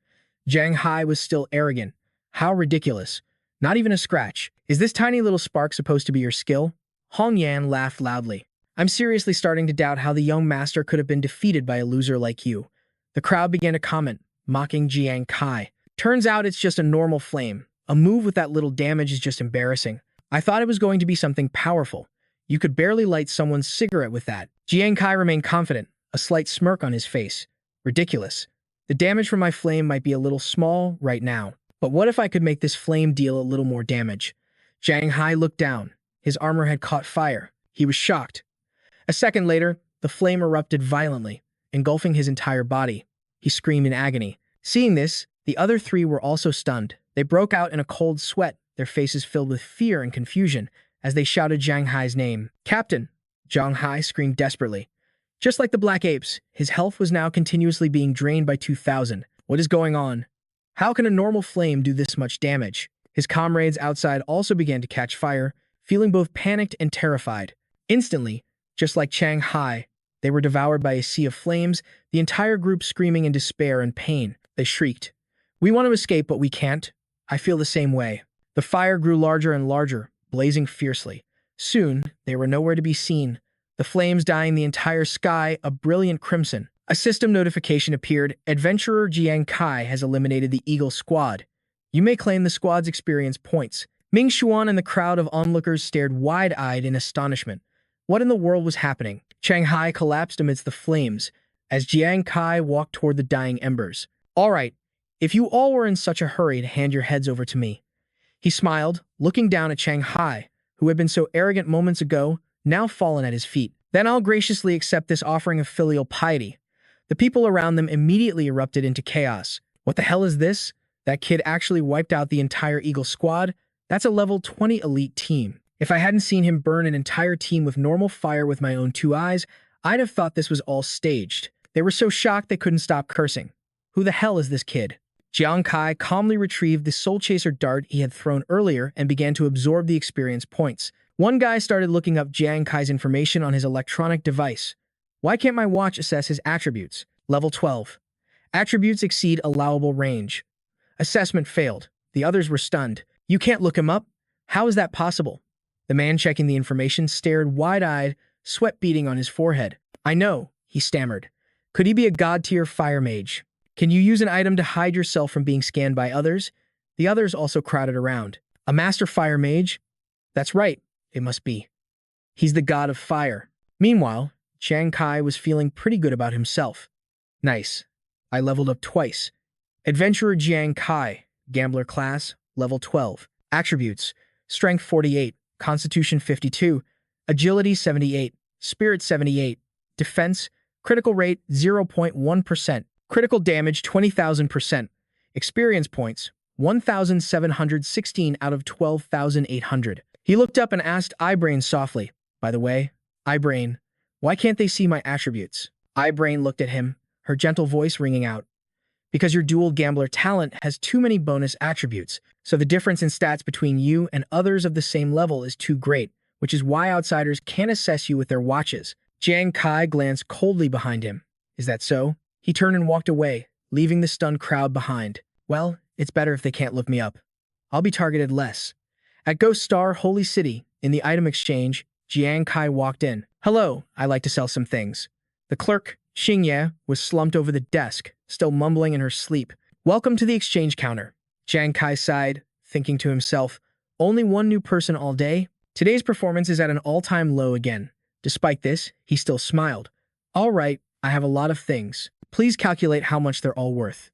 Jiang Hai was still arrogant. How ridiculous. Not even a scratch. Is this tiny little spark supposed to be your skill? Hong Yan laughed loudly. I'm seriously starting to doubt how the young master could have been defeated by a loser like you. The crowd began to comment, mocking Jiang Kai. Turns out it's just a normal flame. A move with that little damage is just embarrassing. I thought it was going to be something powerful. You could barely light someone's cigarette with that. Jiang Kai remained confident, a slight smirk on his face. Ridiculous. The damage from my flame might be a little small right now, but what if I could make this flame deal a little more damage? Jiang Hai looked down. His armor had caught fire. He was shocked. A second later, the flame erupted violently, engulfing his entire body. He screamed in agony. Seeing this, the other three were also stunned. They broke out in a cold sweat, their faces filled with fear and confusion, as they shouted Jiang Hai's name. Captain! Jiang Hai screamed desperately. Just like the Black Apes, his health was now continuously being drained by 2,000. What is going on? How can a normal flame do this much damage? His comrades outside also began to catch fire, feeling both panicked and terrified. Instantly, just like Jiang Hai, they were devoured by a sea of flames, the entire group screaming in despair and pain. They shrieked. We want to escape, but we can't. I feel the same way. The fire grew larger and larger, blazing fiercely. Soon, they were nowhere to be seen, the flames dyeing the entire sky a brilliant crimson. A system notification appeared. Adventurer Jiang Kai has eliminated the Eagle Squad. You may claim the squad's experience points. Ming Xuan and the crowd of onlookers stared wide-eyed in astonishment. What in the world was happening? Jiang Hai collapsed amidst the flames as Jiang Kai walked toward the dying embers. All right, if you all were in such a hurry to hand your heads over to me. He smiled, looking down at Jiang Hai, who had been so arrogant moments ago, now fallen at his feet. Then I'll graciously accept this offering of filial piety. The people around them immediately erupted into chaos. What the hell is this? That kid actually wiped out the entire Eagle Squad? That's a level 20 elite team. If I hadn't seen him burn an entire team with normal fire with my own 2 eyes, I'd have thought this was all staged. They were so shocked they couldn't stop cursing. Who the hell is this kid? Jiang Kai calmly retrieved the soul chaser dart he had thrown earlier and began to absorb the experience points. One guy started looking up Jiang Kai's information on his electronic device. Why can't my watch assess his attributes? Level 12. Attributes exceed allowable range. Assessment failed. The others were stunned. You can't look him up? How is that possible? The man checking the information stared wide-eyed, sweat beading on his forehead. I know, he stammered. Could he be a god-tier fire mage? Can you use an item to hide yourself from being scanned by others? The others also crowded around. A master fire mage? That's right, it must be. He's the god of fire. Meanwhile, Jiang Kai was feeling pretty good about himself. Nice. I leveled up twice. Adventurer Jiang Kai, Gambler class, level 12. Attributes, Strength 48, Constitution 52, Agility 78, Spirit 78, Defense, Critical rate 0.1%, Critical damage 20,000%, Experience points 1,716 out of 12,800. He looked up and asked Eyebrain softly, by the way, Eyebrain, why can't they see my attributes? Eyebrain looked at him, her gentle voice ringing out. Because your dual gambler talent has too many bonus attributes, so the difference in stats between you and others of the same level is too great, which is why outsiders can't assess you with their watches. Jiang Kai glanced coldly behind him. Is that so? He turned and walked away, leaving the stunned crowd behind. Well, it's better if they can't look me up. I'll be targeted less. At Ghost Star Holy City, in the item exchange, Jiang Kai walked in. Hello, I like to sell some things. The clerk, Xingye, was slumped over the desk, still mumbling in her sleep. Welcome to the exchange counter. Jiang Kai sighed, thinking to himself, only one new person all day? Today's performance is at an all-time low again. Despite this, he still smiled. All right, I have a lot of things. Please calculate how much they're all worth.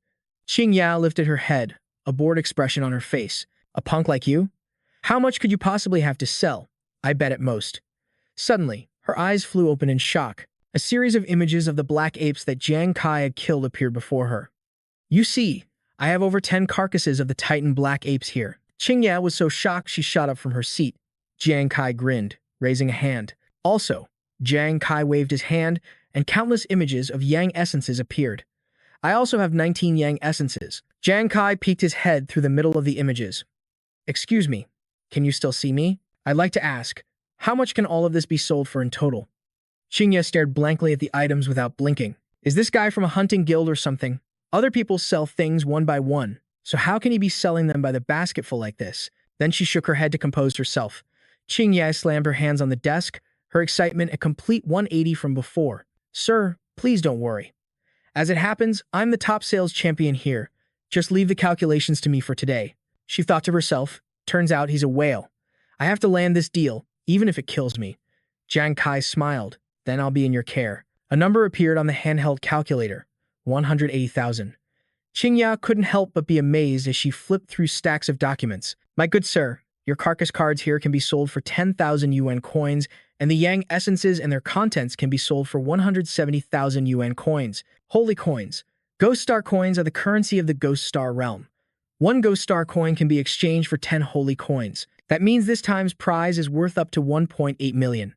Xingye lifted her head, a bored expression on her face. A punk like you? How much could you possibly have to sell? I bet at most. Suddenly, her eyes flew open in shock. A series of images of the black apes that Jiang Kai had killed appeared before her. You see, I have over 10 carcasses of the Titan black apes here. Xingye was so shocked she shot up from her seat. Jiang Kai grinned, raising a hand. Also, Jiang Kai waved his hand, and countless images of Yang essences appeared. I also have 19 Yang essences. Jiang Kai peeked his head through the middle of the images. Excuse me, can you still see me? I'd like to ask, how much can all of this be sold for in total? Xingye stared blankly at the items without blinking. Is this guy from a hunting guild or something? Other people sell things one by one, so how can he be selling them by the basketful like this? Then she shook her head to compose herself. Xingye slammed her hands on the desk, her excitement a complete 180 from before. Sir, please don't worry. As it happens, I'm the top sales champion here. Just leave the calculations to me for today. She thought to herself, turns out he's a whale. I have to land this deal, even if it kills me. Jiang Kai smiled. Then I'll be in your care. A number appeared on the handheld calculator. 180,000. Xingye couldn't help but be amazed as she flipped through stacks of documents. My good sir, your carcass cards here can be sold for 10,000 yuan coins, and the Yang essences and their contents can be sold for 170,000 yuan coins. Holy coins. Ghost Star coins are the currency of the Ghost Star realm. One Ghost Star coin can be exchanged for 10 holy coins. That means this time's prize is worth up to 1.8 million.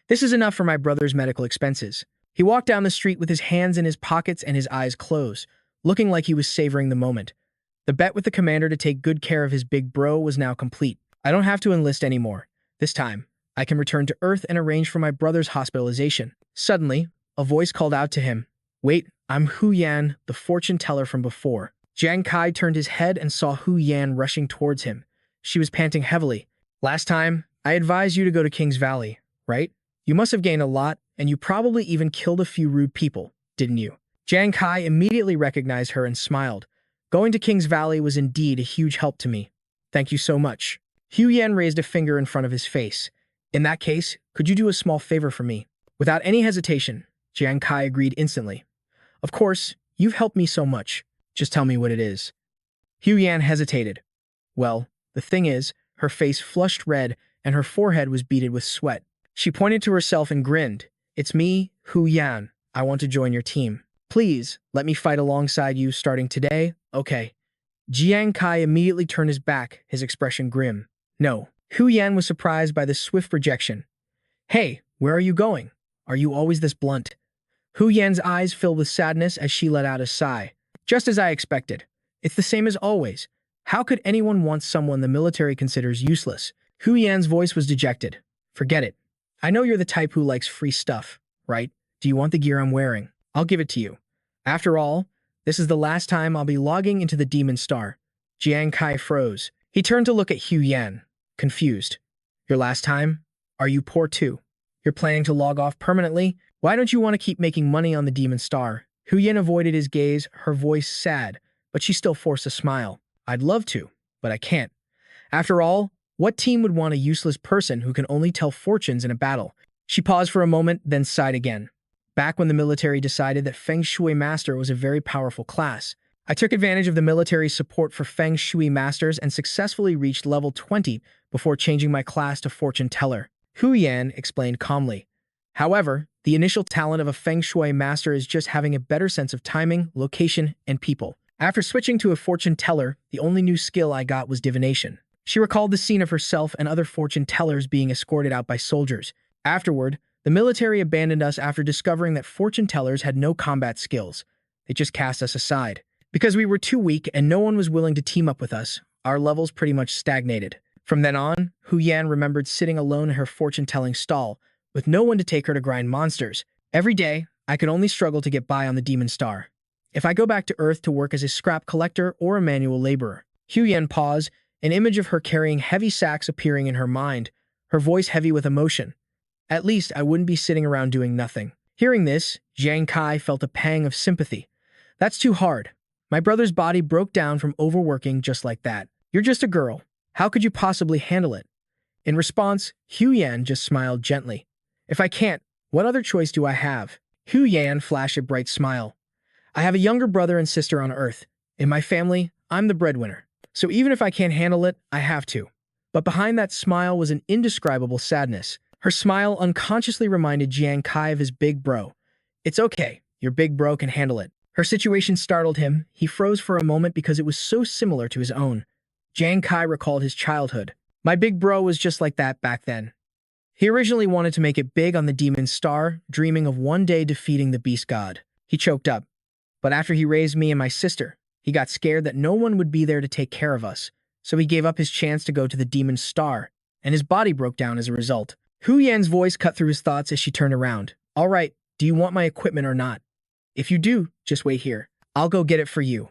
This is enough for my brother's medical expenses. He walked down the street with his hands in his pockets and his eyes closed, looking like he was savoring the moment. The bet with the commander to take good care of his big bro was now complete. I don't have to enlist anymore. This time, I can return to Earth and arrange for my brother's hospitalization. Suddenly, a voice called out to him. Wait, I'm Hu Yan, the fortune teller from before. Jiang Kai turned his head and saw Hu Yan rushing towards him. She was panting heavily. Last time, I advised you to go to King's Valley, right? You must have gained a lot, and you probably even killed a few rude people, didn't you? Jiang Kai immediately recognized her and smiled. Going to King's Valley was indeed a huge help to me. Thank you so much. Hu Yan raised a finger in front of his face. In that case, could you do a small favor for me? Without any hesitation, Jiang Kai agreed instantly. Of course, you've helped me so much. Just tell me what it is. Hu Yan hesitated. Well, the thing is, her face flushed red and her forehead was beaded with sweat. She pointed to herself and grinned. It's me, Hu Yan. I want to join your team. Please, let me fight alongside you starting today, okay? Jiang Kai immediately turned his back, his expression grim. No. Hu Yan was surprised by the swift rejection. Hey, where are you going? Are you always this blunt? Hu Yan's eyes filled with sadness as she let out a sigh. Just as I expected. It's the same as always. How could anyone want someone the military considers useless? Hu Yan's voice was dejected. Forget it. I know you're the type who likes free stuff, right? Do you want the gear I'm wearing? I'll give it to you. After all, this is the last time I'll be logging into the Demon Star. Jiang Kai froze. He turned to look at Hu Yan, confused. Your last time? Are you poor too? You're planning to log off permanently? Why don't you want to keep making money on the Demon Star? Hu Yan avoided his gaze, her voice sad, but she still forced a smile. I'd love to, but I can't. After all, what team would want a useless person who can only tell fortunes in a battle? She paused for a moment, then sighed again. Back when the military decided that Feng Shui Master was a very powerful class, I took advantage of the military's support for Feng Shui Masters and successfully reached level 20 before changing my class to Fortune Teller. Hu Yan explained calmly. However, the initial talent of a Feng Shui Master is just having a better sense of timing, location, and people. After switching to a Fortune Teller, the only new skill I got was divination. She recalled the scene of herself and other Fortune Tellers being escorted out by soldiers. Afterward, the military abandoned us after discovering that Fortune Tellers had no combat skills. They just cast us aside. Because we were too weak and no one was willing to team up with us, our levels pretty much stagnated. From then on, Hu Yan remembered sitting alone in her fortune-telling stall, with no one to take her to grind monsters. Every day, I could only struggle to get by on the Demon Star. If I go back to Earth to work as a scrap collector or a manual laborer. Hu Yan paused, an image of her carrying heavy sacks appearing in her mind, her voice heavy with emotion. At least I wouldn't be sitting around doing nothing. Hearing this, Jiang Kai felt a pang of sympathy. That's too hard. My brother's body broke down from overworking just like that. You're just a girl. How could you possibly handle it? In response, Hu Yan just smiled gently. If I can't, what other choice do I have? Hu Yan flashed a bright smile. I have a younger brother and sister on Earth. In my family, I'm the breadwinner. So even if I can't handle it, I have to. But behind that smile was an indescribable sadness. Her smile unconsciously reminded Jiang Kai of his big bro. It's okay. Your big bro can handle it. Her situation startled him. He froze for a moment because it was so similar to his own. Jiang Kai recalled his childhood. My big bro was just like that back then. He originally wanted to make it big on the Demon Star, dreaming of one day defeating the Beast God. He choked up. But after he raised me and my sister, he got scared that no one would be there to take care of us. So he gave up his chance to go to the Demon Star, and his body broke down as a result. Hu Yan's voice cut through his thoughts as she turned around. All right, do you want my equipment or not? If you do, just wait here. I'll go get it for you.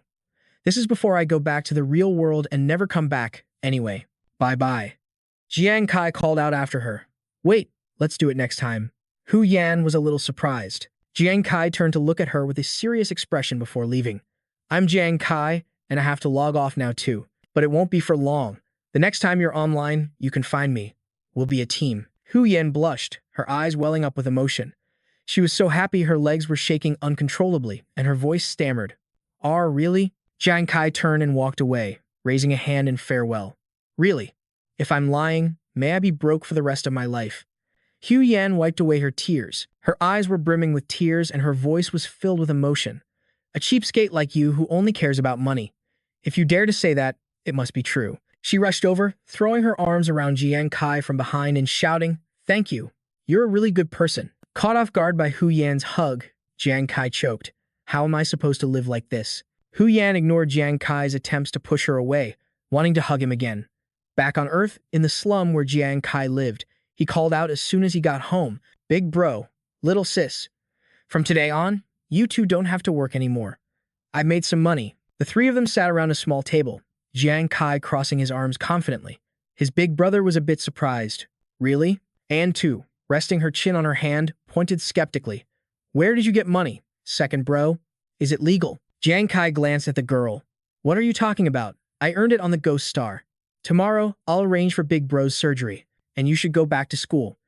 This is before I go back to the real world and never come back, anyway. Bye-bye. Jiang Kai called out after her. Wait, let's do it next time. Hu Yan was a little surprised. Jiang Kai turned to look at her with a serious expression before leaving. I'm Jiang Kai, and I have to log off now too. But it won't be for long. The next time you're online, you can find me. We'll be a team. Hu Yan blushed, her eyes welling up with emotion. She was so happy her legs were shaking uncontrollably, and her voice stammered. Really? Jiang Kai turned and walked away, raising a hand in farewell. Really? If I'm lying, may I be broke for the rest of my life. Hu Yan wiped away her tears. Her eyes were brimming with tears and her voice was filled with emotion. A cheapskate like you who only cares about money. If you dare to say that, it must be true. She rushed over, throwing her arms around Jiang Kai from behind and shouting, Thank you. You're a really good person. Caught off guard by Hu Yan's hug, Jiang Kai choked. How am I supposed to live like this? Hu Yan ignored Jiang Kai's attempts to push her away, wanting to hug him again. Back on Earth, in the slum where Jiang Kai lived, he called out as soon as he got home, Big bro, little sis. From today on, you two don't have to work anymore. I've made some money. The three of them sat around a small table, Jiang Kai crossing his arms confidently. His big brother was a bit surprised. Really? Anne too, resting her chin on her hand, pointed skeptically. Where did you get money, second bro? Is it legal? Jiang Kai glanced at the girl. What are you talking about? I earned it on the Ghost Star. Tomorrow, I'll arrange for Big Bro's surgery, and you should go back to school.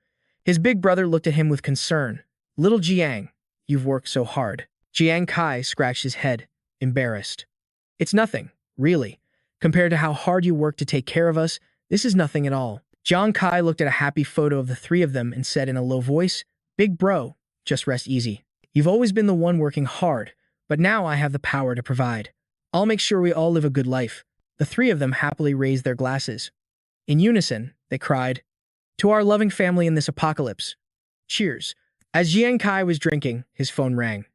His big brother looked at him with concern. Little Jiang, you've worked so hard. Jiang Kai scratched his head, embarrassed. It's nothing, really. Compared to how hard you work to take care of us, this is nothing at all. Jiang Kai looked at a happy photo of the three of them and said in a low voice, Big bro, just rest easy. You've always been the one working hard, but now I have the power to provide. I'll make sure we all live a good life. The three of them happily raised their glasses. In unison, they cried, To our loving family in this apocalypse. Cheers. As Jiang Kai was drinking, his phone rang.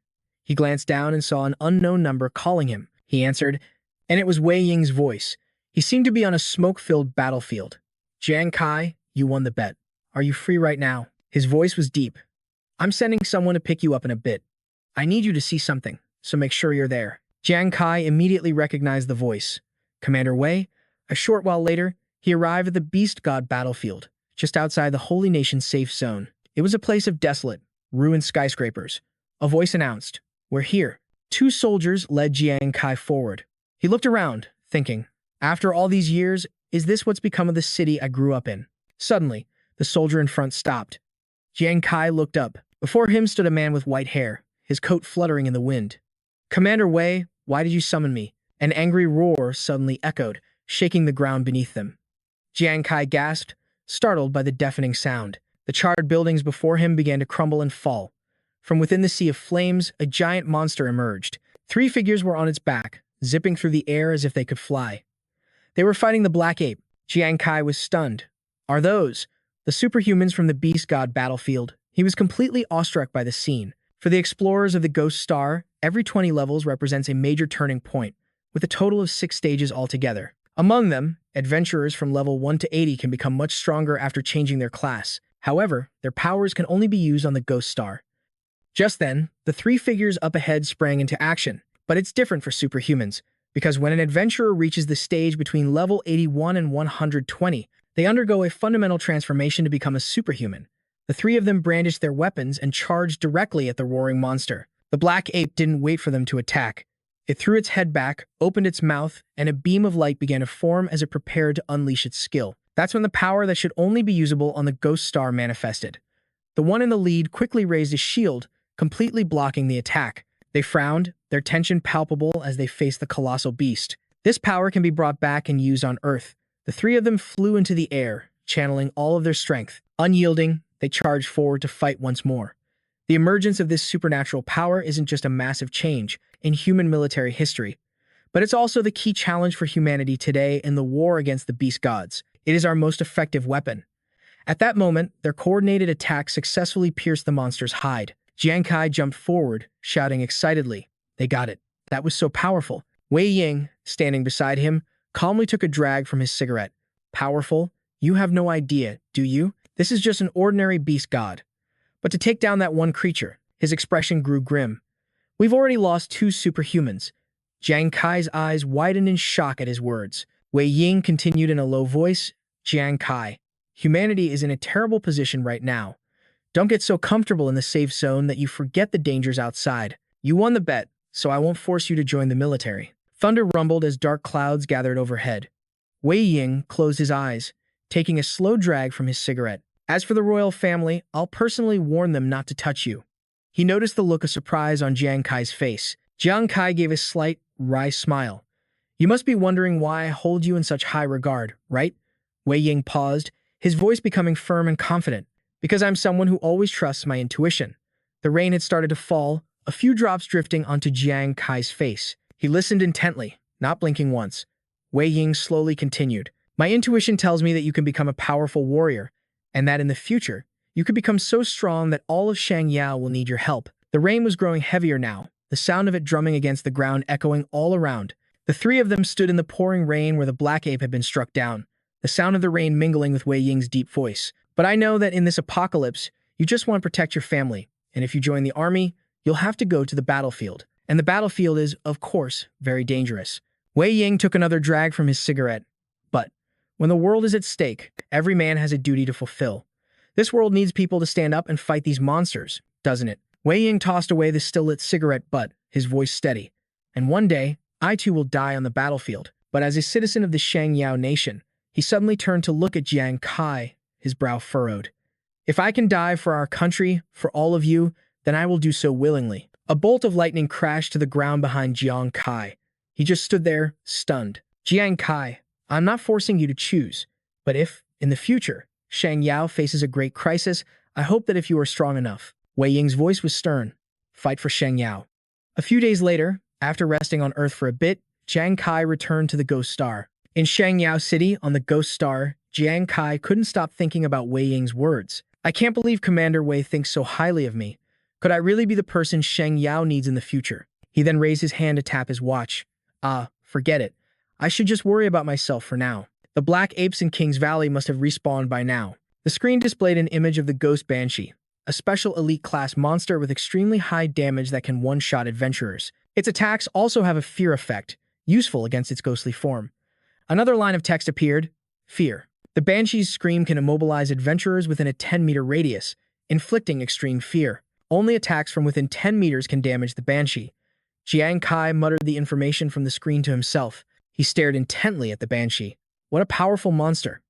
He glanced down and saw an unknown number calling him. He answered, And it was Wei Ying's voice. He seemed to be on a smoke-filled battlefield. Jiang Kai, you won the bet. Are you free right now? His voice was deep. I'm sending someone to pick you up in a bit. I need you to see something, so make sure you're there. Jiang Kai immediately recognized the voice. Commander Wei. A short while later, he arrived at the Beast God battlefield, just outside the Holy Nation safe zone. It was a place of desolate, ruined skyscrapers. A voice announced, "We're here." Two soldiers led Jiang Kai forward. He looked around, thinking, after all these years, is this what's become of the city I grew up in? Suddenly, the soldier in front stopped. Jiang Kai looked up. Before him stood a man with white hair, his coat fluttering in the wind. Commander Wei, why did you summon me? An angry roar suddenly echoed, shaking the ground beneath them. Jiang Kai gasped, startled by the deafening sound. The charred buildings before him began to crumble and fall. From within the sea of flames, a giant monster emerged. 3 figures were on its back, zipping through the air as if they could fly. They were fighting the Black Ape. Jiang Kai was stunned. Are those the superhumans from the Beast God battlefield? He was completely awestruck by the scene. For the explorers of the Ghost Star, every 20 levels represents a major turning point, with a total of 6 stages altogether. Among them, adventurers from level 1 to 80 can become much stronger after changing their class. However, their powers can only be used on the Ghost Star. Just then, the 3 figures up ahead sprang into action. But it's different for superhumans, because when an adventurer reaches the stage between level 81 and 120, they undergo a fundamental transformation to become a superhuman. The 3 of them brandished their weapons and charged directly at the roaring monster. The Black Ape didn't wait for them to attack. It threw its head back, opened its mouth, and a beam of light began to form as it prepared to unleash its skill. That's when the power that should only be usable on the Ghost Star manifested. The one in the lead quickly raised a shield, completely blocking the attack. They frowned, their tension palpable as they faced the colossal beast. This power can be brought back and used on Earth. The 3 of them flew into the air, channeling all of their strength. Unyielding, they charged forward to fight once more. The emergence of this supernatural power isn't just a massive change in human military history, but it's also the key challenge for humanity today in the war against the beast gods. It is our most effective weapon. At that moment, their coordinated attack successfully pierced the monster's hide. Jiang Kai jumped forward, shouting excitedly, "They got it. That was so powerful." Wei Ying, standing beside him, calmly took a drag from his cigarette. "Powerful? You have no idea, do you? This is just an ordinary beast god. But to take down that one creature," his expression grew grim. "We've already lost 2 superhumans." Jiang Kai's eyes widened in shock at his words. Wei Ying continued in a low voice, "Jiang Kai, humanity is in a terrible position right now. Don't get so comfortable in the safe zone that you forget the dangers outside. You won the bet, so I won't force you to join the military." Thunder rumbled as dark clouds gathered overhead. Wei Ying closed his eyes, taking a slow drag from his cigarette. "As for the royal family, I'll personally warn them not to touch you." He noticed the look of surprise on Jiang Kai's face. Jiang Kai gave a slight, wry smile. "You must be wondering why I hold you in such high regard, right?" Wei Ying paused, his voice becoming firm and confident. "Because I'm someone who always trusts my intuition." The rain had started to fall, a few drops drifting onto Jiang Kai's face. He listened intently, not blinking once. Wei Ying slowly continued, "My intuition tells me that you can become a powerful warrior, and that in the future, you could become so strong that all of Shangyao will need your help." The rain was growing heavier now, the sound of it drumming against the ground echoing all around. The 3 of them stood in the pouring rain where the Black Ape had been struck down, the sound of the rain mingling with Wei Ying's deep voice. "But I know that in this apocalypse, you just want to protect your family, and if you join the army, you'll have to go to the battlefield. And the battlefield is, of course, very dangerous." Wei Ying took another drag from his cigarette. "But when the world is at stake, every man has a duty to fulfill. This world needs people to stand up and fight these monsters, doesn't it?" Wei Ying tossed away the still-lit cigarette butt, his voice steady. "And one day, I too will die on the battlefield." But as a citizen of the Shangyao nation, he suddenly turned to look at Jiang Kai, his brow furrowed. "If I can die for our country, for all of you, then I will do so willingly." A bolt of lightning crashed to the ground behind Jiang Kai. He just stood there, stunned. "Jiang Kai, I'm not forcing you to choose. But if, in the future, Shangyao faces a great crisis, I hope that if you are strong enough." Wei Ying's voice was stern. "Fight for Shangyao." A few days later, after resting on Earth for a bit, Jiang Kai returned to the Ghost Star. In Shangyao City, on the Ghost Star, Jiang Kai couldn't stop thinking about Wei Ying's words. "I can't believe Commander Wei thinks so highly of me. Could I really be the person Shangyao needs in the future?" He then raised his hand to tap his watch. Forget it. I should just worry about myself for now. The black apes in King's Valley must have respawned by now. The screen displayed an image of the Ghost Banshee, a special elite class monster with extremely high damage that can one-shot adventurers. Its attacks also have a fear effect, useful against its ghostly form. Another line of text appeared, Fear. The Banshee's scream can immobilize adventurers within a 10-meter radius, inflicting extreme fear. Only attacks from within 10 meters can damage the Banshee. Jiang Kai muttered the information from the screen to himself. He stared intently at the Banshee. What a powerful monster.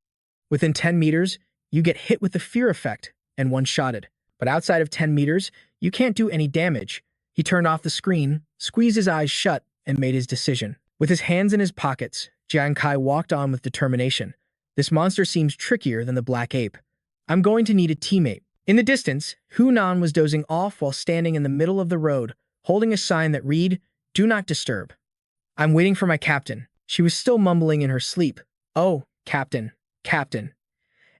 Within 10 meters, you get hit with the fear effect and one-shotted. But outside of 10 meters, you can't do any damage. He turned off the screen, squeezed his eyes shut, and made his decision. With his hands in his pockets, Jiang Kai walked on with determination. This monster seems trickier than the black ape. I'm going to need a teammate. In the distance, Hunan was dozing off while standing in the middle of the road, holding a sign that read, Do not disturb. I'm waiting for my captain. She was still mumbling in her sleep. Oh, captain, captain.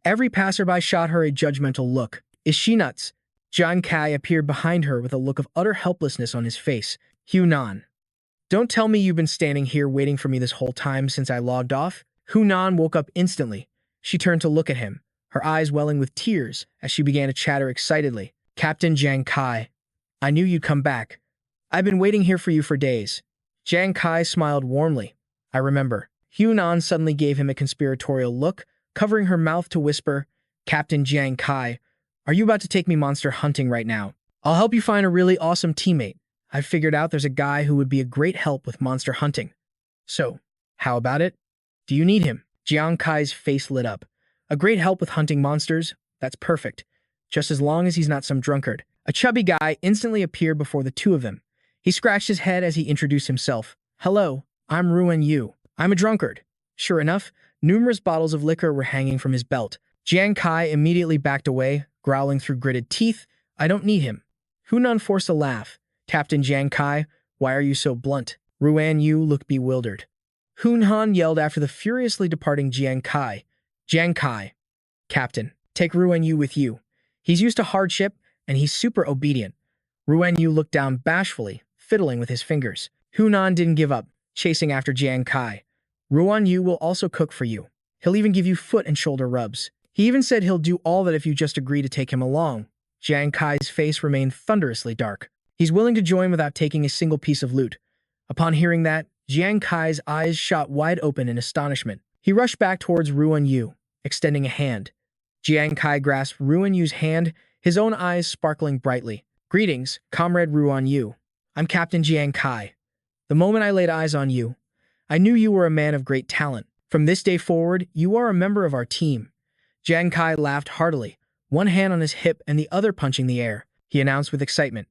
Every passerby shot her a judgmental look. Is she nuts? Jiang Kai appeared behind her with a look of utter helplessness on his face. Hunan. Don't tell me you've been standing here waiting for me this whole time since I logged off? Hunan woke up instantly. She turned to look at him, her eyes welling with tears as she began to chatter excitedly. Captain Jiang Kai, I knew you'd come back. I've been waiting here for you for days. Jiang Kai smiled warmly. I remember. Hunan suddenly gave him a conspiratorial look, covering her mouth to whisper, Captain Jiang Kai, are you about to take me monster hunting right now? I'll help you find a really awesome teammate. I've figured out there's a guy who would be a great help with monster hunting. So, how about it? Do you need him? Jiang Kai's face lit up. A great help with hunting monsters? That's perfect. Just as long as he's not some drunkard. A chubby guy instantly appeared before the two of them. He scratched his head as he introduced himself. Hello, I'm Ruan Yu. I'm a drunkard. Sure enough, numerous bottles of liquor were hanging from his belt. Jiang Kai immediately backed away, growling through gritted teeth. I don't need him. Hunan forced a laugh. Captain Jiang Kai, why are you so blunt? Ruan Yu looked bewildered. Hunan yelled after the furiously departing Jiang Kai. Jiang Kai. Captain, take Ruan Yu with you. He's used to hardship, and he's super obedient. Ruan Yu looked down bashfully, fiddling with his fingers. Hunan didn't give up, chasing after Jiang Kai. Ruan Yu will also cook for you. He'll even give you foot and shoulder rubs. He even said he'll do all that if you just agree to take him along. Jiang Kai's face remained thunderously dark. He's willing to join without taking a single piece of loot. Upon hearing that, Jiang Kai's eyes shot wide open in astonishment. He rushed back towards Ruan Yu, extending a hand. Jiang Kai grasped Ruan Yu's hand, his own eyes sparkling brightly. Greetings, Comrade Ruan Yu. I'm Captain Jiang Kai. The moment I laid eyes on you, I knew you were a man of great talent. From this day forward, you are a member of our team. Jiang Kai laughed heartily, one hand on his hip and the other punching the air. He announced with excitement.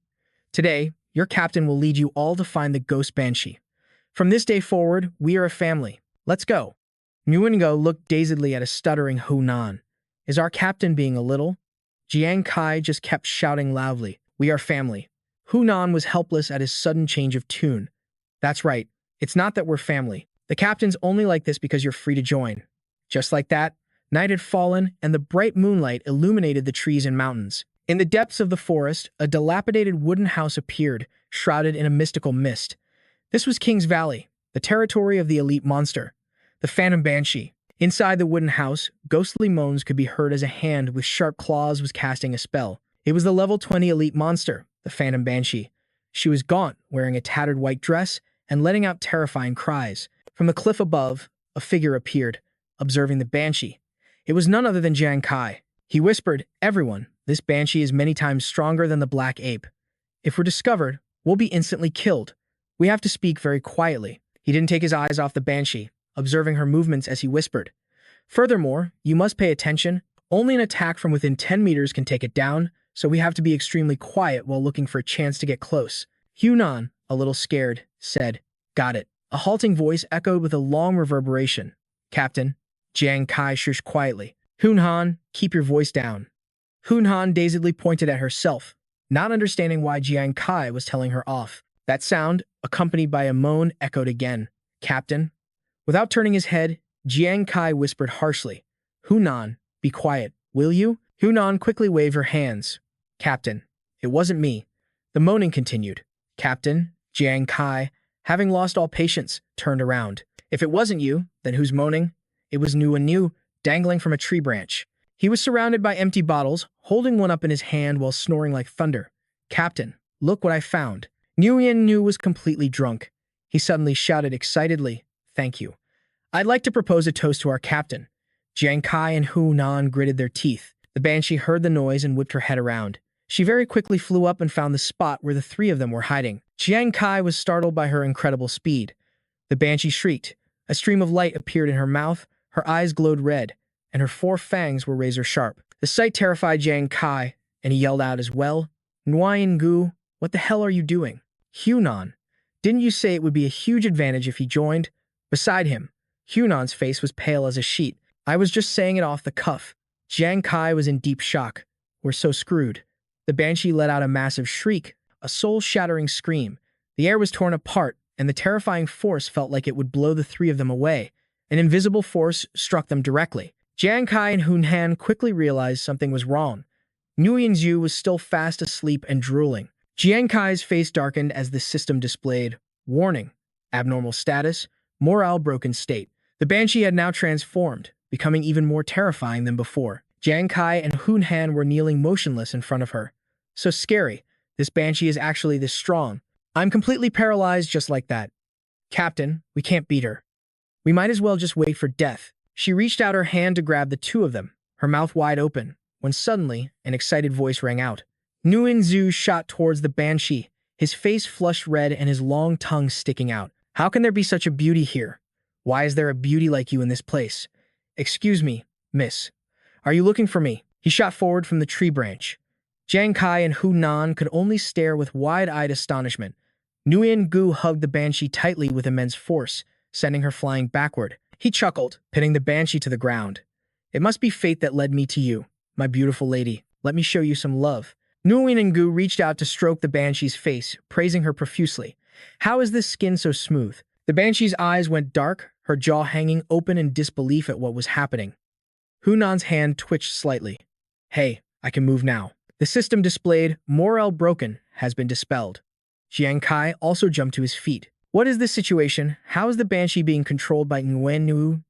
Today, your captain will lead you all to find the Ghost Banshee. From this day forward, we are a family. Let's go. Nguyengo looked dazedly at a stuttering Hunan. Is our captain being a little? Jiang Kai just kept shouting loudly. We are family. Hunan was helpless at his sudden change of tune. That's right. It's not that we're family. The captain's only like this because you're free to join. Just like that, night had fallen and the bright moonlight illuminated the trees and mountains. In the depths of the forest, a dilapidated wooden house appeared, shrouded in a mystical mist. This was King's Valley, the territory of the elite monster, the Phantom Banshee. Inside the wooden house, ghostly moans could be heard as a hand with sharp claws was casting a spell. It was the level 20 elite monster, the Phantom Banshee. She was gaunt, wearing a tattered white dress and letting out terrifying cries. From the cliff above, a figure appeared, observing the Banshee. It was none other than Jiang Kai. He whispered, Everyone, this Banshee is many times stronger than the black ape. If we're discovered, we'll be instantly killed. We have to speak very quietly. He didn't take his eyes off the Banshee, observing her movements as he whispered. Furthermore, you must pay attention. Only an attack from within 10 meters can take it down, so we have to be extremely quiet while looking for a chance to get close. Hunan, a little scared, said, Got it. A halting voice echoed with a long reverberation. Captain, Jiang Kai shushed quietly. Hunan, keep your voice down. Hunan dazedly pointed at herself, not understanding why Jiang Kai was telling her off. That sound, accompanied by a moan, echoed again. Captain. Without turning his head, Jiang Kai whispered harshly. Hunan, be quiet, will you? Hunan quickly waved her hands. Captain. It wasn't me. The moaning continued. Captain, Jiang Kai, having lost all patience, turned around. If it wasn't you, then who's moaning? It was New, dangling from a tree branch. He was surrounded by empty bottles, holding one up in his hand while snoring like thunder. Captain, look what I found. New was completely drunk. He suddenly shouted excitedly, "Thank you. I'd like to propose a toast to our captain." Jiang Kai and Hunan gritted their teeth. The banshee heard the noise and whipped her head around. She very quickly flew up and found the spot where the three of them were hiding. Jiang Kai was startled by her incredible speed. The banshee shrieked. A stream of light appeared in her mouth, her eyes glowed red, and her 4 fangs were razor-sharp. The sight terrified Jiang Kai, and he yelled out as well, "Nguyen, what the hell are you doing? Hunan, didn't you say it would be a huge advantage if he joined?" Beside him, Hunan's face was pale as a sheet. "I was just saying it off the cuff." Jiang Kai was in deep shock. "We're so screwed." The banshee let out a massive shriek, a soul-shattering scream. The air was torn apart, and the terrifying force felt like it would blow the three of them away. An invisible force struck them directly. Jiang Kai and Hunan quickly realized something was wrong. Nguyen was still fast asleep and drooling. Jiang Kai's face darkened as the system displayed, "Warning, abnormal status, morale broken state." The banshee had now transformed, becoming even more terrifying than before. Jiang Kai and Hunan were kneeling motionless in front of her. "So scary. This banshee is actually this strong. I'm completely paralyzed just like that. Captain, we can't beat her. We might as well just wait for death." She reached out her hand to grab the two of them, her mouth wide open, when suddenly an excited voice rang out. Nguyen shot towards the banshee, his face flushed red and his long tongue sticking out. "How can there be such a beauty here? Why is there a beauty like you in this place? Excuse me, miss. Are you looking for me?" He shot forward from the tree branch. Jiang Kai and Hunan could only stare with wide-eyed astonishment. Nguyen hugged the banshee tightly with immense force, sending her flying backward. He chuckled, pinning the banshee to the ground. "It must be fate that led me to you, my beautiful lady. Let me show you some love." Nguyen reached out to stroke the banshee's face, praising her profusely. "How is this skin so smooth?" The banshee's eyes went dark, her jaw hanging open in disbelief at what was happening. Hunan's hand twitched slightly. "Hey, I can move now." The system displayed, "Morale broken, has been dispelled." Jiang Kai also jumped to his feet. "What is this situation? How is the banshee being controlled by Nguyen?"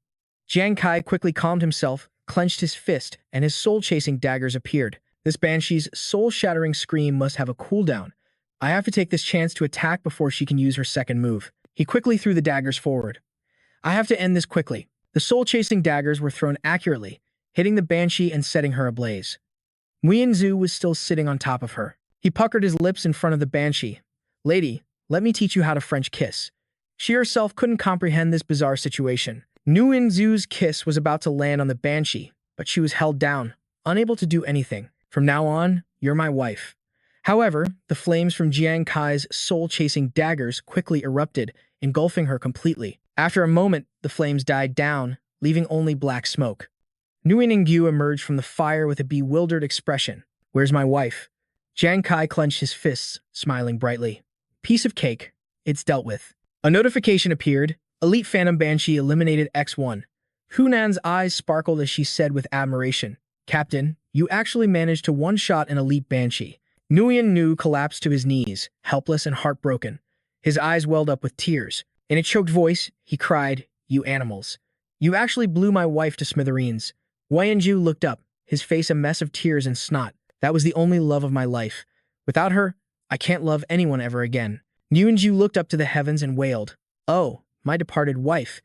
Jiang Kai quickly calmed himself, clenched his fist, and his soul-chasing daggers appeared. This banshee's soul-shattering scream must have a cooldown. I have to take this chance to attack before she can use her second move. He quickly threw the daggers forward. I have to end this quickly. The soul-chasing daggers were thrown accurately, hitting the banshee and setting her ablaze. Nguyen was still sitting on top of her. He puckered his lips in front of the banshee. "Lady, let me teach you how to French kiss." She herself couldn't comprehend this bizarre situation. Nguyen's kiss was about to land on the banshee, but she was held down, unable to do anything. "From now on, you're my wife." However, the flames from Jiang Kai's soul-chasing daggers quickly erupted, engulfing her completely. After a moment, the flames died down, leaving only black smoke. Nguyen emerged from the fire with a bewildered expression. "Where's my wife?" Jiang Kai clenched his fists, smiling brightly. "Piece of cake. It's dealt with." A notification appeared. Elite Phantom Banshee eliminated X1. Hunan's eyes sparkled as she said with admiration, "Captain, you actually managed to one-shot an Elite Banshee." Nguyen collapsed to his knees, helpless and heartbroken. His eyes welled up with tears. In a choked voice, he cried, "You animals. You actually blew my wife to smithereens." Nguyen looked up, his face a mess of tears and snot. "That was the only love of my life. Without her, I can't love anyone ever again." Nguyen looked up to the heavens and wailed, "Oh, my departed wife."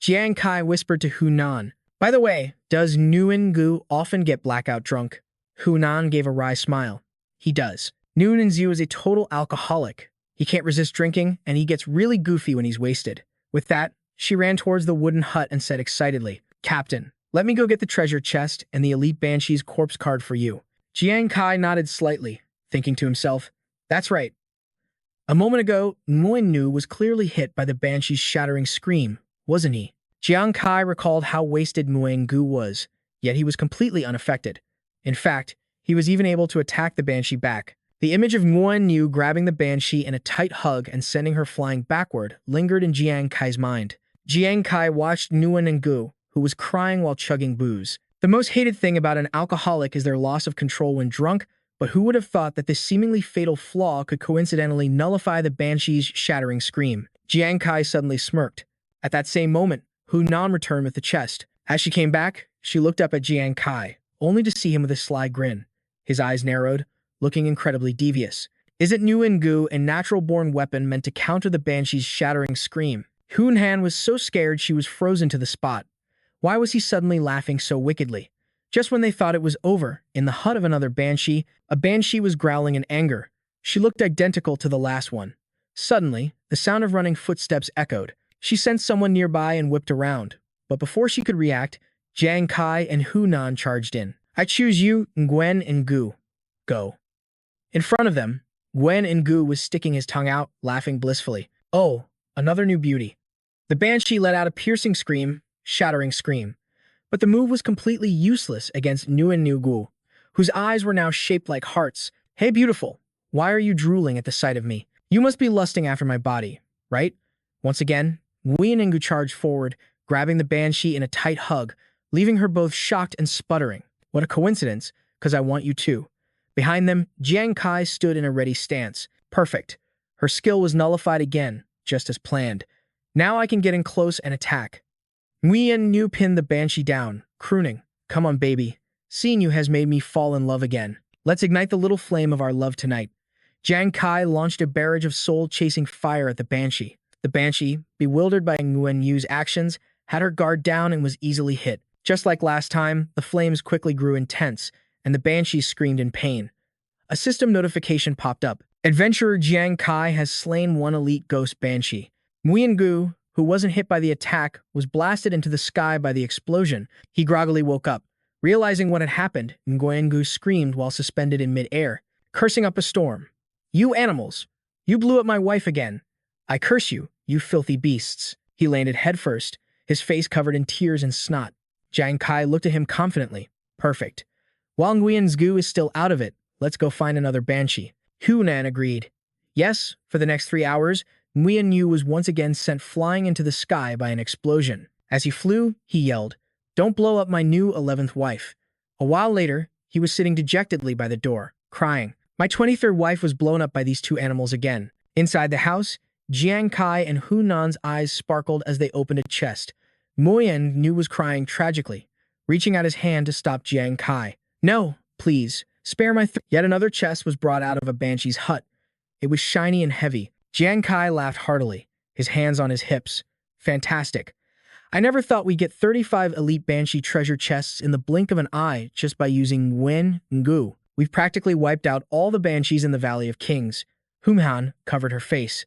Jiang Kai whispered to Hunan, "By the way, does Nguyen often get blackout drunk?" Hunan gave a wry smile. "He does. Nguyen is a total alcoholic. He can't resist drinking, and he gets really goofy when he's wasted." With that, she ran towards the wooden hut and said excitedly, "Captain, let me go get the treasure chest and the Elite Banshee's corpse card for you." Jiang Kai nodded slightly, thinking to himself, "That's right." A moment ago, Nguyen was clearly hit by the Banshee's shattering scream, wasn't he? Jiang Kai recalled how wasted Nguyen was, yet he was completely unaffected. In fact, he was even able to attack the Banshee back. The image of Nguyen grabbing the Banshee in a tight hug and sending her flying backward lingered in Jiang Kai's mind. Jiang Kai watched Nguyen, who was crying while chugging booze. The most hated thing about an alcoholic is their loss of control when drunk, But who would have thought that this seemingly fatal flaw could coincidentally nullify the banshee's shattering scream? Jiang Kai suddenly smirked. At that same moment, Hunan returned with the chest. As she came back, she looked up at Jiang Kai, only to see him with a sly grin. His eyes narrowed, looking incredibly devious. Isn't Nuingu a natural-born weapon meant to counter the banshee's shattering scream? Hunan was so scared she was frozen to the spot. Why was he suddenly laughing so wickedly? Just when they thought it was over, in the hut of another banshee, a banshee was growling in anger. She looked identical to the last one. Suddenly, the sound of running footsteps echoed. She sensed someone nearby and whipped around. But before she could react, Jiang Kai and Hunan charged in. I choose you, Nguyen and Gu. Go. In front of them, Nguyen and Gu was sticking his tongue out, laughing blissfully. Oh, another new beauty. The banshee let out a piercing scream, shattering scream. But the move was completely useless against Nguyen Gu, whose eyes were now shaped like hearts. Hey, beautiful, why are you drooling at the sight of me? You must be lusting after my body, right? Once again, Nguyen and Gu charged forward, grabbing the banshee in a tight hug, leaving her both shocked and sputtering. What a coincidence, because I want you too. Behind them, Jiang Kai stood in a ready stance. Perfect. Her skill was nullified again, just as planned. Now I can get in close and attack. Nguyen Nhu pinned the banshee down, crooning, "Come on, baby. Seeing you has made me fall in love again. Let's ignite the little flame of our love tonight." Jiang Kai launched a barrage of soul-chasing fire at the banshee. The banshee, bewildered by Nguyen Nhu's actions, had her guard down and was easily hit. Just like last time, the flames quickly grew intense, and the banshee screamed in pain. A system notification popped up. Adventurer Jiang Kai has slain one elite ghost banshee. Nguyen Gu, who wasn't hit by the attack, was blasted into the sky by the explosion. He groggily woke up. Realizing what had happened, Nguyen Gu screamed while suspended in mid-air, cursing up a storm. You animals! You blew up my wife again! I curse you, you filthy beasts! He landed headfirst, his face covered in tears and snot. Jiang Kai looked at him confidently. Perfect. While Nguyen Gu is still out of it, let's go find another banshee. Hunan agreed. Yes, for the next 3 hours, Nguyen Nhu was once again sent flying into the sky by an explosion. As he flew, he yelled, "Don't blow up my new 11th wife." A while later, he was sitting dejectedly by the door, crying. My 23rd wife was blown up by these two animals again. Inside the house, Jiang Kai and Hunan's eyes sparkled as they opened a chest. Nguyen Nhu was crying tragically, reaching out his hand to stop Jiang Kai. No, please, spare my Yet another chest was brought out of a banshee's hut. It was shiny and heavy. Jiang Kai laughed heartily, his hands on his hips. Fantastic. I never thought we'd get 35 elite banshee treasure chests in the blink of an eye just by using Nguyen Gu. We've practically wiped out all the banshees in the Valley of Kings. Humhan covered her face.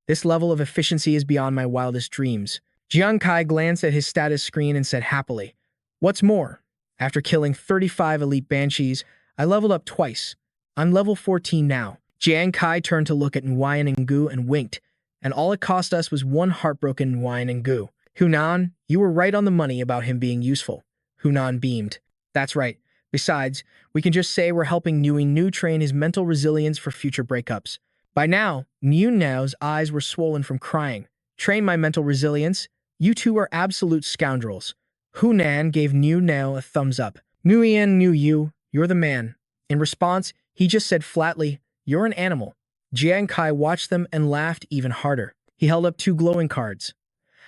This level of efficiency is beyond my wildest dreams. Jiang Kai glanced at his status screen and said happily, "What's more, after killing 35 elite banshees, I leveled up twice. I'm level 14 now." Jiang Kai turned to look at Nguyen Gu and winked, and all it cost us was one heartbroken Nguyen Gu. Hunan, you were right on the money about him being useful. Hunan beamed. That's right. Besides, we can just say we're helping Nguyen Nhu train his mental resilience for future breakups. By now, Nguyen Nhu's eyes were swollen from crying. Train my mental resilience? You two are absolute scoundrels. Hunan gave Nguyen Nhu a thumbs up. Nguyen Nhu, you're the man. In response, he just said flatly, "You're an animal." Jiang Kai watched them and laughed even harder. He held up 2 glowing cards.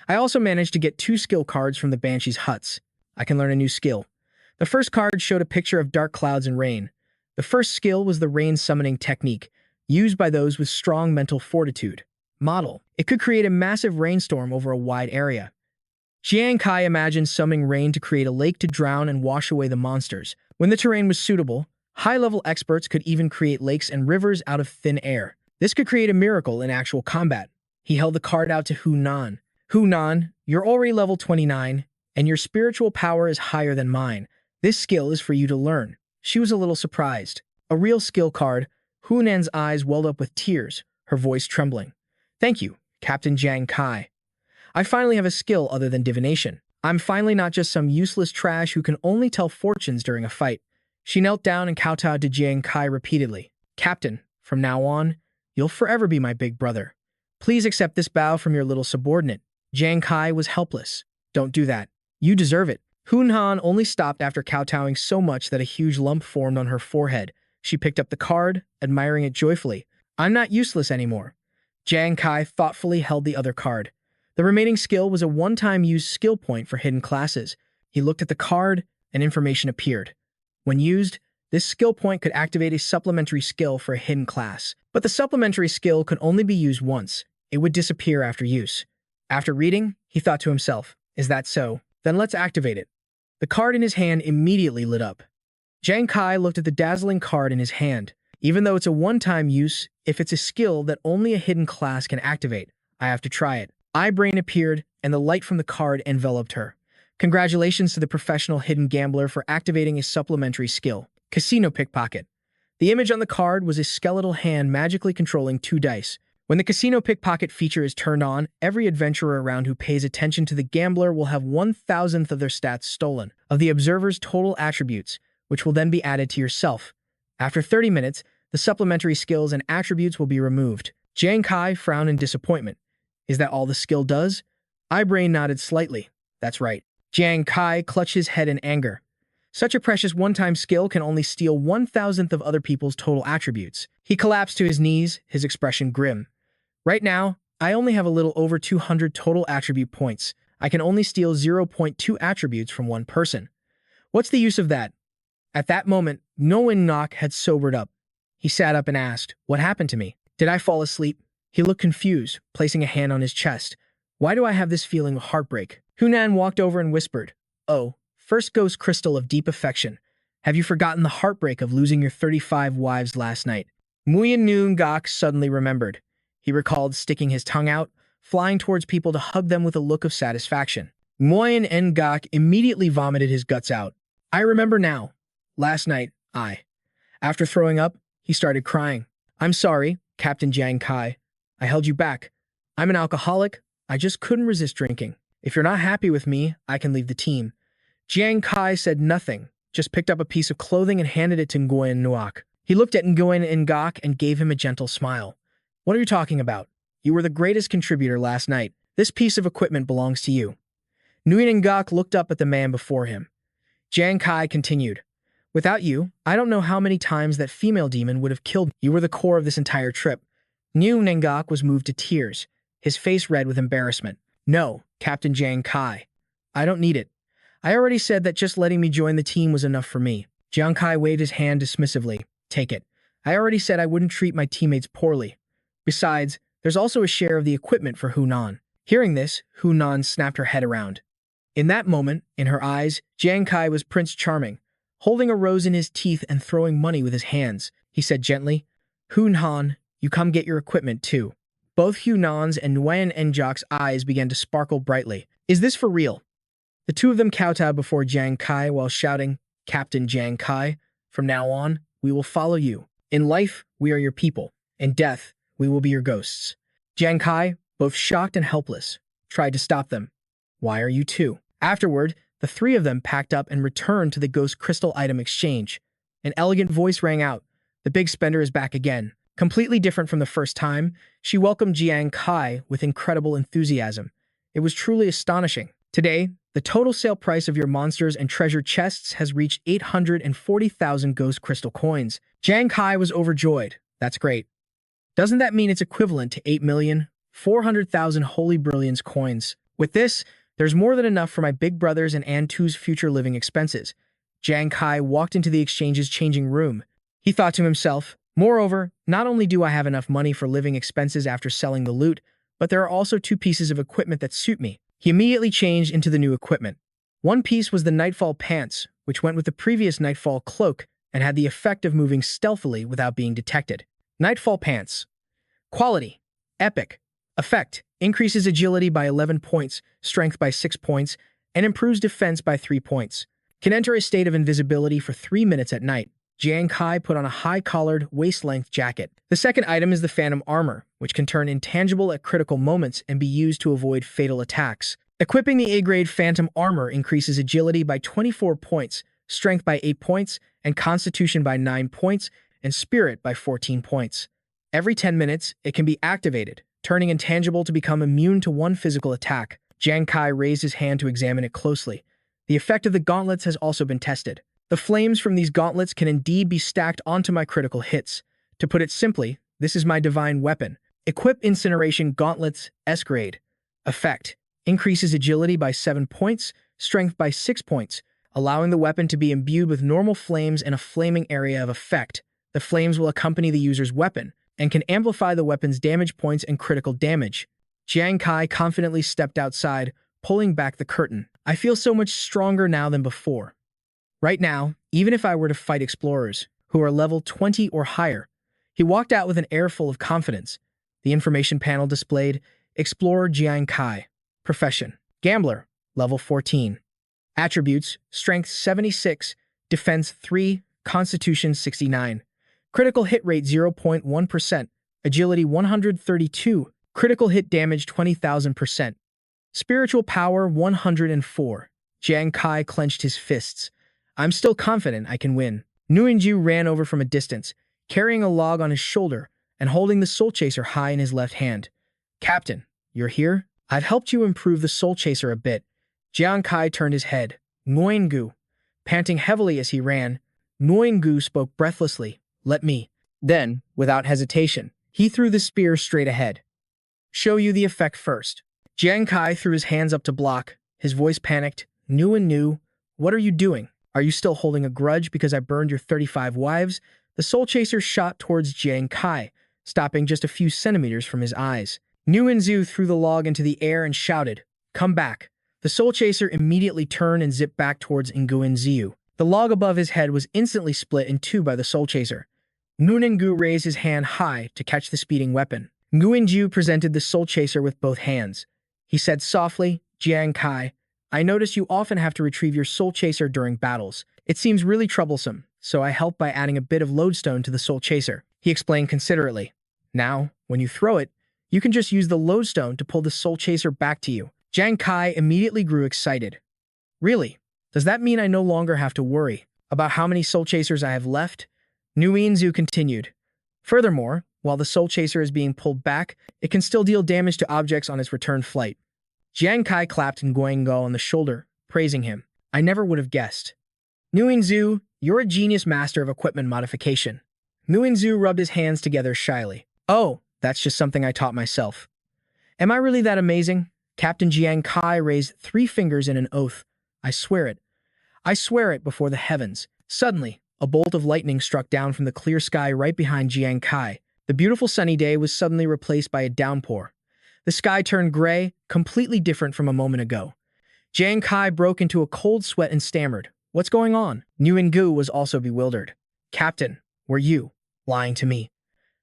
I also managed to get 2 skill cards from the Banshee's huts. I can learn a new skill. The first card showed a picture of dark clouds and rain. The first skill was the rain summoning technique, used by those with strong mental fortitude. Model. It could create a massive rainstorm over a wide area. Jiang Kai imagined summoning rain to create a lake to drown and wash away the monsters. When the terrain was suitable, high-level experts could even create lakes and rivers out of thin air. This could create a miracle in actual combat. He held the card out to Hunan. Hunan, you're already level 29, and your spiritual power is higher than mine. This skill is for you to learn. She was a little surprised. A real skill card. Hunan's eyes welled up with tears, her voice trembling. Thank you, Captain Jiang Kai. I finally have a skill other than divination. I'm finally not just some useless trash who can only tell fortunes during a fight. She knelt down and kowtowed to Jiang Kai repeatedly. Captain, from now on, you'll forever be my big brother. Please accept this bow from your little subordinate. Jiang Kai was helpless. Don't do that. You deserve it. Hunan only stopped after kowtowing so much that a huge lump formed on her forehead. She picked up the card, admiring it joyfully. I'm not useless anymore. Jiang Kai thoughtfully held the other card. The remaining skill was a one-time use skill point for hidden classes. He looked at the card, and information appeared. When used, this skill point could activate a supplementary skill for a hidden class. But the supplementary skill could only be used once. It would disappear after use. After reading, he thought to himself, is that so? Then let's activate it. The card in his hand immediately lit up. Jiang Kai looked at the dazzling card in his hand. Even though it's a one-time use, if it's a skill that only a hidden class can activate, I have to try it. Eyebrain appeared, and the light from the card enveloped her. Congratulations to the professional hidden gambler for activating a supplementary skill. Casino Pickpocket. The image on the card was a skeletal hand magically controlling 2 dice. When the Casino Pickpocket feature is turned on, every adventurer around who pays attention to the gambler will have 1,000th of their stats stolen, of the observer's total attributes, which will then be added to yourself. After 30 minutes, the supplementary skills and attributes will be removed. Jiang Kai frowned in disappointment. Is that all the skill does? Eyebrain nodded slightly. That's right. Jiang Kai clutched his head in anger. Such a precious one-time skill can only steal 1,000th of other people's total attributes. He collapsed to his knees, his expression grim. Right now, I only have a little over 200 total attribute points. I can only steal 0.2 attributes from one person. What's the use of that? At that moment, Nguyen had sobered up. He sat up and asked, what happened to me? Did I fall asleep? He looked confused, placing a hand on his chest. Why do I have this feeling of heartbreak? Hunan walked over and whispered, oh, first ghost crystal of deep affection. Have you forgotten the heartbreak of losing your 35 wives last night? Nguyen Gok suddenly remembered. He recalled sticking his tongue out, flying towards people to hug them with a look of satisfaction. Nguyen Gok immediately vomited his guts out. I remember now. Last night, After throwing up, he started crying. I'm sorry, Captain Jiang Kai. I held you back. I'm an alcoholic. I just couldn't resist drinking. If you're not happy with me, I can leave the team. Jiang Kai said nothing, just picked up a piece of clothing and handed it to Nguyen Nuoc. He looked at Nguyen Ngok and gave him a gentle smile. What are you talking about? You were the greatest contributor last night. This piece of equipment belongs to you. Nguyen Ngok looked up at the man before him. Jiang Kai continued. Without you, I don't know how many times that female demon would have killed me. You were the core of this entire trip. Nguyen Ngok was moved to tears, his face red with embarrassment. No, Captain Jiang Kai. I don't need it. I already said that just letting me join the team was enough for me. Jiang Kai waved his hand dismissively. Take it. I already said I wouldn't treat my teammates poorly. Besides, there's also a share of the equipment for Hunan. Hearing this, Hunan snapped her head around. In that moment, in her eyes, Jiang Kai was Prince Charming, holding a rose in his teeth and throwing money with his hands. He said gently, Hunan, you come get your equipment too. Both Hunan's and Nguyen Ngok's eyes began to sparkle brightly. Is this for real? The two of them kowtowed before Jiang Kai while shouting, Captain Jiang Kai, from now on, we will follow you. In life, we are your people. In death, we will be your ghosts. Jiang Kai, both shocked and helpless, tried to stop them. Why are you two? Afterward, the three of them packed up and returned to the ghost crystal item exchange. An elegant voice rang out. The big spender is back again. Completely different from the first time, she welcomed Jiang Kai with incredible enthusiasm. It was truly astonishing. Today, the total sale price of your monsters and treasure chests has reached 840,000 ghost crystal coins. Jiang Kai was overjoyed. That's great. Doesn't that mean it's equivalent to 8,400,000 holy brilliance coins? With this, there's more than enough for my big brothers and Antu's future living expenses. Jiang Kai walked into the exchange's changing room. He thought to himself, moreover, not only do I have enough money for living expenses after selling the loot, but there are also 2 pieces of equipment that suit me. He immediately changed into the new equipment. One piece was the Nightfall pants, which went with the previous Nightfall cloak and had the effect of moving stealthily without being detected. Nightfall pants. Quality. Epic. Effect. Increases agility by 11 points, strength by 6 points, and improves defense by 3 points. Can enter a state of invisibility for 3 minutes at night. Jiang Kai put on a high-collared, waist-length jacket. The second item is the Phantom Armor, which can turn intangible at critical moments and be used to avoid fatal attacks. Equipping the A-grade Phantom Armor increases agility by 24 points, strength by 8 points, and constitution by 9 points, and spirit by 14 points. Every 10 minutes, it can be activated, turning intangible to become immune to 1 physical attack. Jiang Kai raised his hand to examine it closely. The effect of the gauntlets has also been tested. The flames from these gauntlets can indeed be stacked onto my critical hits. To put it simply, this is my divine weapon. Equip Incineration Gauntlets S grade. Effect: increases agility by 7 points, strength by 6 points, allowing the weapon to be imbued with normal flames and a flaming area of effect. The flames will accompany the user's weapon and can amplify the weapon's damage points and critical damage. Jiang Kai confidently stepped outside, pulling back the curtain. I feel so much stronger now than before. Right now, even if I were to fight explorers, who are level 20 or higher, he walked out with an air full of confidence. The information panel displayed Explorer Jiang Kai. Profession: Gambler, level 14. Attributes: Strength 76, Defense 3, Constitution 69. Critical hit rate 0.1%, Agility 132, Critical hit damage 20,000%. Spiritual power 104. Jiang Kai clenched his fists. I'm still confident I can win. Nguyenju ran over from a distance, carrying a log on his shoulder and holding the Soul Chaser high in his left hand. Captain, you're here? I've helped you improve the Soul Chaser a bit. Jiang Kai turned his head. Nguyengu. Panting heavily as he ran, Nguyengu spoke breathlessly. Let me. Then, without hesitation, he threw the spear straight ahead. Show you the effect first. Jiang Kai threw his hands up to block. His voice panicked. Nguyengu, what are you doing? Are you still holding a grudge because I burned your 35 wives? The Soul Chaser shot towards Jiang Kai, stopping just a few centimeters from his eyes. Nguyenzu threw the log into the air and shouted, Come back. The Soul Chaser immediately turned and zipped back towards Nguyenzu. The log above his head was instantly split in two by the Soul Chaser. Nguyengu raised his hand high to catch the speeding weapon. Nguyenju presented the Soul Chaser with both hands. He said softly, Jiang Kai, I notice you often have to retrieve your Soul Chaser during battles. It seems really troublesome, so I help by adding a bit of lodestone to the Soul Chaser. He explained considerately. Now, when you throw it, you can just use the lodestone to pull the Soul Chaser back to you. Jiang Kai immediately grew excited. Really? Does that mean I no longer have to worry about how many Soul Chasers I have left? Nguyenzu continued. Furthermore, while the Soul Chaser is being pulled back, it can still deal damage to objects on its return flight. Jiang Kai clapped Nguyengu on the shoulder, praising him. I never would have guessed. Nguyenzu, you're a genius master of equipment modification. Nguyenzu rubbed his hands together shyly. Oh, that's just something I taught myself. Am I really that amazing? Captain Jiang Kai raised 3 fingers in an oath. I swear it. I swear it before the heavens. Suddenly, a bolt of lightning struck down from the clear sky right behind Jiang Kai. The beautiful sunny day was suddenly replaced by a downpour. The sky turned gray, completely different from a moment ago. Jiang Kai broke into a cold sweat and stammered. What's going on? Nguyengu was also bewildered. Captain, were you lying to me?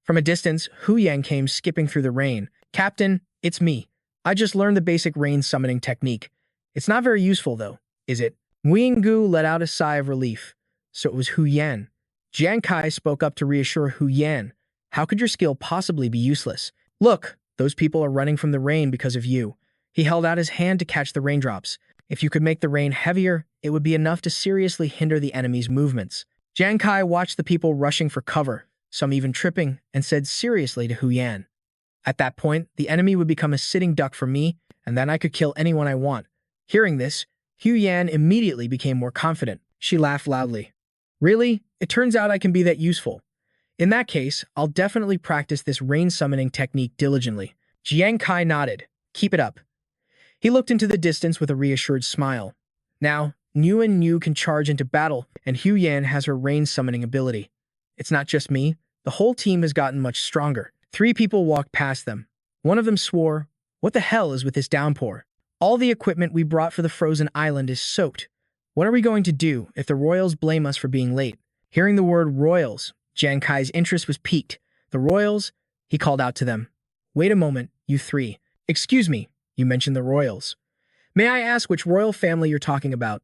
From a distance, Hu Yang came skipping through the rain. Captain, it's me. I just learned the basic rain summoning technique. It's not very useful, though, is it? Nguyengu let out a sigh of relief. So it was Hu Yan. Jiang Kai spoke up to reassure Hu Yan. How could your skill possibly be useless? Look, those people are running from the rain because of you. He held out his hand to catch the raindrops. If you could make the rain heavier, it would be enough to seriously hinder the enemy's movements. Jiang Kai watched the people rushing for cover, some even tripping, and said seriously to Hu Yan. At that point, the enemy would become a sitting duck for me, and then I could kill anyone I want. Hearing this, Hu Yan immediately became more confident. She laughed loudly. Really? It turns out I can be that useful. In that case, I'll definitely practice this rain summoning technique diligently. Jiang Kai nodded. Keep it up. He looked into the distance with a reassured smile. Now, Nguyengu can charge into battle, and Hu Yan has her rain summoning ability. It's not just me. The whole team has gotten much stronger. 3 people walked past them. One of them swore, What the hell is with this downpour? All the equipment we brought for the frozen island is soaked. What are we going to do if the royals blame us for being late? Hearing the word royals, Jiang Kai's interest was piqued. The royals? He called out to them. Wait a moment, you 3. Excuse me, you mentioned the royals. May I ask which royal family you're talking about?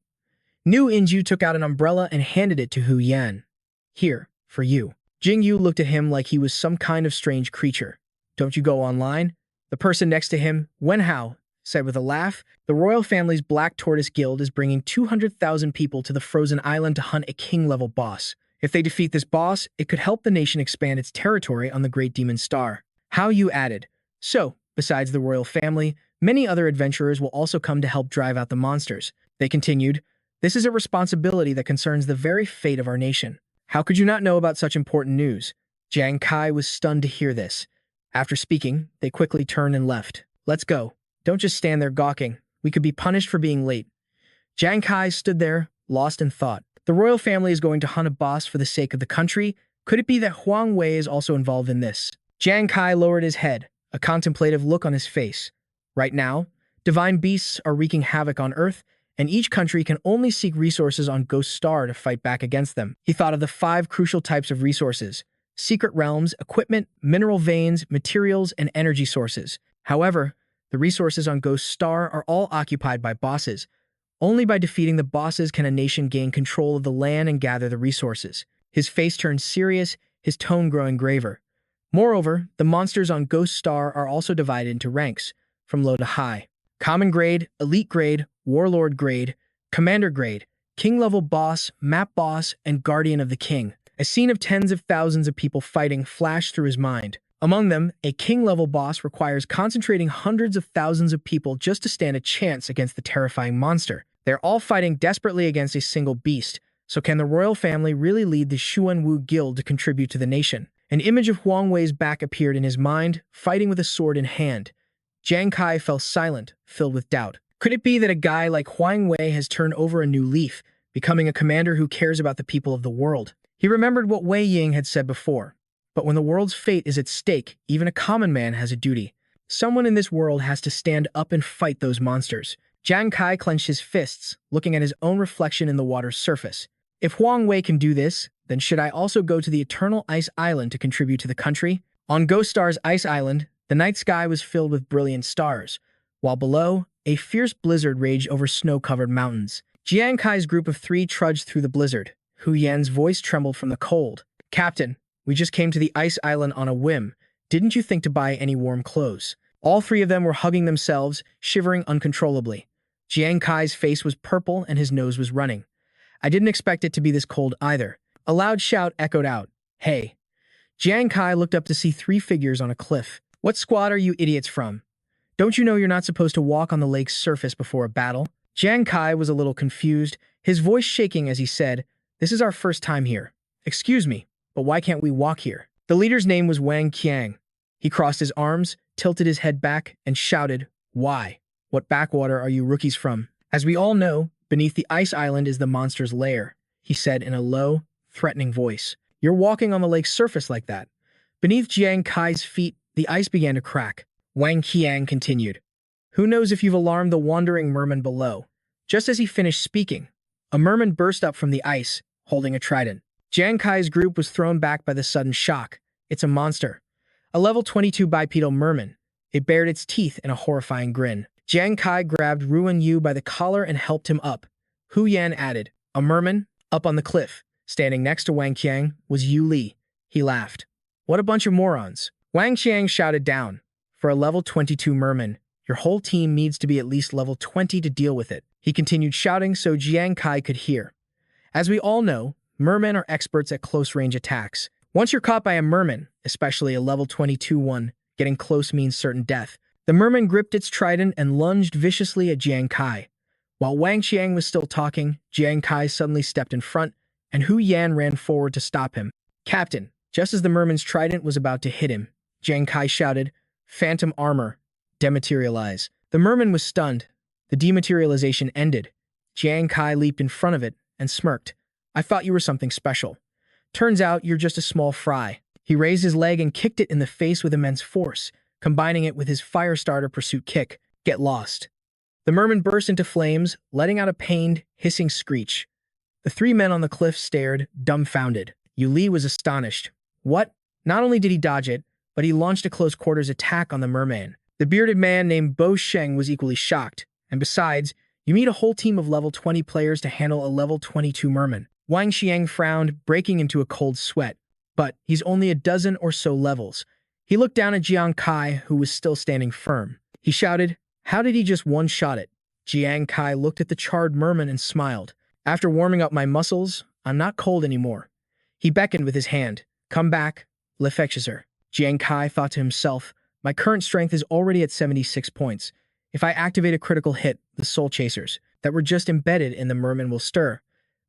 Nguyengu took out an umbrella and handed it to Hu Yan. Here, for you. Jingyu looked at him like he was some kind of strange creature. Don't you go online? The person next to him, Wenhao, said with a laugh, the royal family's Black Tortoise Guild is bringing 200,000 people to the frozen island to hunt a king-level boss. If they defeat this boss, it could help the nation expand its territory on the Great Demon Star. Hao Yu added, So, besides the royal family, many other adventurers will also come to help drive out the monsters. They continued, This is a responsibility that concerns the very fate of our nation. How could you not know about such important news? Jiang Kai was stunned to hear this. After speaking, they quickly turned and left. Let's go. Don't just stand there gawking. We could be punished for being late. Jiang Kai stood there, lost in thought. The royal family is going to hunt a boss for the sake of the country. Could it be that Huang Wei is also involved in this? Jiang Kai lowered his head, a contemplative look on his face. Right now, divine beasts are wreaking havoc on Earth, and each country can only seek resources on Ghost Star to fight back against them. He thought of the 5 crucial types of resources: secret realms, equipment, mineral veins, materials, and energy sources. However, the resources on Ghost Star are all occupied by bosses. Only by defeating the bosses can a nation gain control of the land and gather the resources. His face turned serious, his tone growing graver. Moreover, the monsters on Ghost Star are also divided into ranks, from low to high. Common grade, elite grade, warlord grade, commander grade, king-level boss, map boss, and guardian of the king. A scene of tens of thousands of people fighting flashed through his mind. Among them, a king-level boss requires concentrating hundreds of thousands of people just to stand a chance against the terrifying monster. They're all fighting desperately against a single beast, so can the royal family really lead the Xuanwu Guild to contribute to the nation? An image of Huang Wei's back appeared in his mind, fighting with a sword in hand. Jiang Kai fell silent, filled with doubt. Could it be that a guy like Huang Wei has turned over a new leaf, becoming a commander who cares about the people of the world? He remembered what Wei Ying had said before. But when the world's fate is at stake, even a common man has a duty. Someone in this world has to stand up and fight those monsters. Jiang Kai clenched his fists, looking at his own reflection in the water's surface. If Huang Wei can do this, then should I also go to the Eternal Ice Island to contribute to the country? On Ghost Star's Ice Island, the night sky was filled with brilliant stars, while below, a fierce blizzard raged over snow-covered mountains. Jiang Kai's group of 3 trudged through the blizzard. Hu Yan's voice trembled from the cold. Captain, we just came to the Ice Island on a whim. Didn't you think to buy any warm clothes? All 3 of them were hugging themselves, shivering uncontrollably. Jiang Kai's face was purple and his nose was running. I didn't expect it to be this cold either. A loud shout echoed out. Hey. Jiang Kai looked up to see 3 figures on a cliff. What squad are you idiots from? Don't you know you're not supposed to walk on the lake's surface before a battle? Jiang Kai was a little confused, his voice shaking as he said, This is our first time here. Excuse me, but why can't we walk here? The leader's name was Wang Qiang. He crossed his arms, tilted his head back, and shouted, Why? What backwater are you rookies from? As we all know, beneath the ice island is the monster's lair, he said in a low, threatening voice. You're walking on the lake's surface like that. Beneath Jiang Kai's feet, the ice began to crack. Wang Qiang continued. Who knows if you've alarmed the wandering merman below? Just as he finished speaking, a merman burst up from the ice, holding a trident. Jiang Kai's group was thrown back by the sudden shock. It's a monster. A level 22 bipedal merman. It bared its teeth in a horrifying grin. Jiang Kai grabbed Ruan Yu by the collar and helped him up. Hu Yan added, A merman? Up on the cliff, standing next to Wang Qiang, was Yu Li. He laughed. What a bunch of morons. Wang Qiang shouted down. For a level 22 merman, your whole team needs to be at least level 20 to deal with it. He continued shouting so Jiang Kai could hear. As we all know, mermen are experts at close-range attacks. Once you're caught by a merman, especially a level 22 one, getting close means certain death. The merman gripped its trident and lunged viciously at Jiang Kai. While Wang Qiang was still talking, Jiang Kai suddenly stepped in front, and Hu Yan ran forward to stop him. Captain, just as the merman's trident was about to hit him, Jiang Kai shouted, Phantom armor, dematerialize. The merman was stunned. The dematerialization ended. Jiang Kai leaped in front of it and smirked. I thought you were something special. Turns out you're just a small fry. He raised his leg and kicked it in the face with immense force, combining it with his fire starter pursuit kick. Get lost. The merman burst into flames, letting out a pained, hissing screech. The 3 men on the cliff stared, dumbfounded. Yu Li was astonished. What? Not only did he dodge it, but he launched a close-quarters attack on the merman. The bearded man named Bo Sheng was equally shocked. And besides, you need a whole team of level 20 players to handle a level 22 merman. Wang Qiang frowned, breaking into a cold sweat. But he's only a dozen or so levels. He looked down at Jiang Kai, who was still standing firm. He shouted, How did he just one-shot it? Jiang Kai looked at the charred merman and smiled. After warming up my muscles, I'm not cold anymore. He beckoned with his hand. Come back, Le Fetcheser. Jiang Kai thought to himself, my current strength is already at 76 points. If I activate a critical hit, the Soul Chasers, that were just embedded in the merman will stir.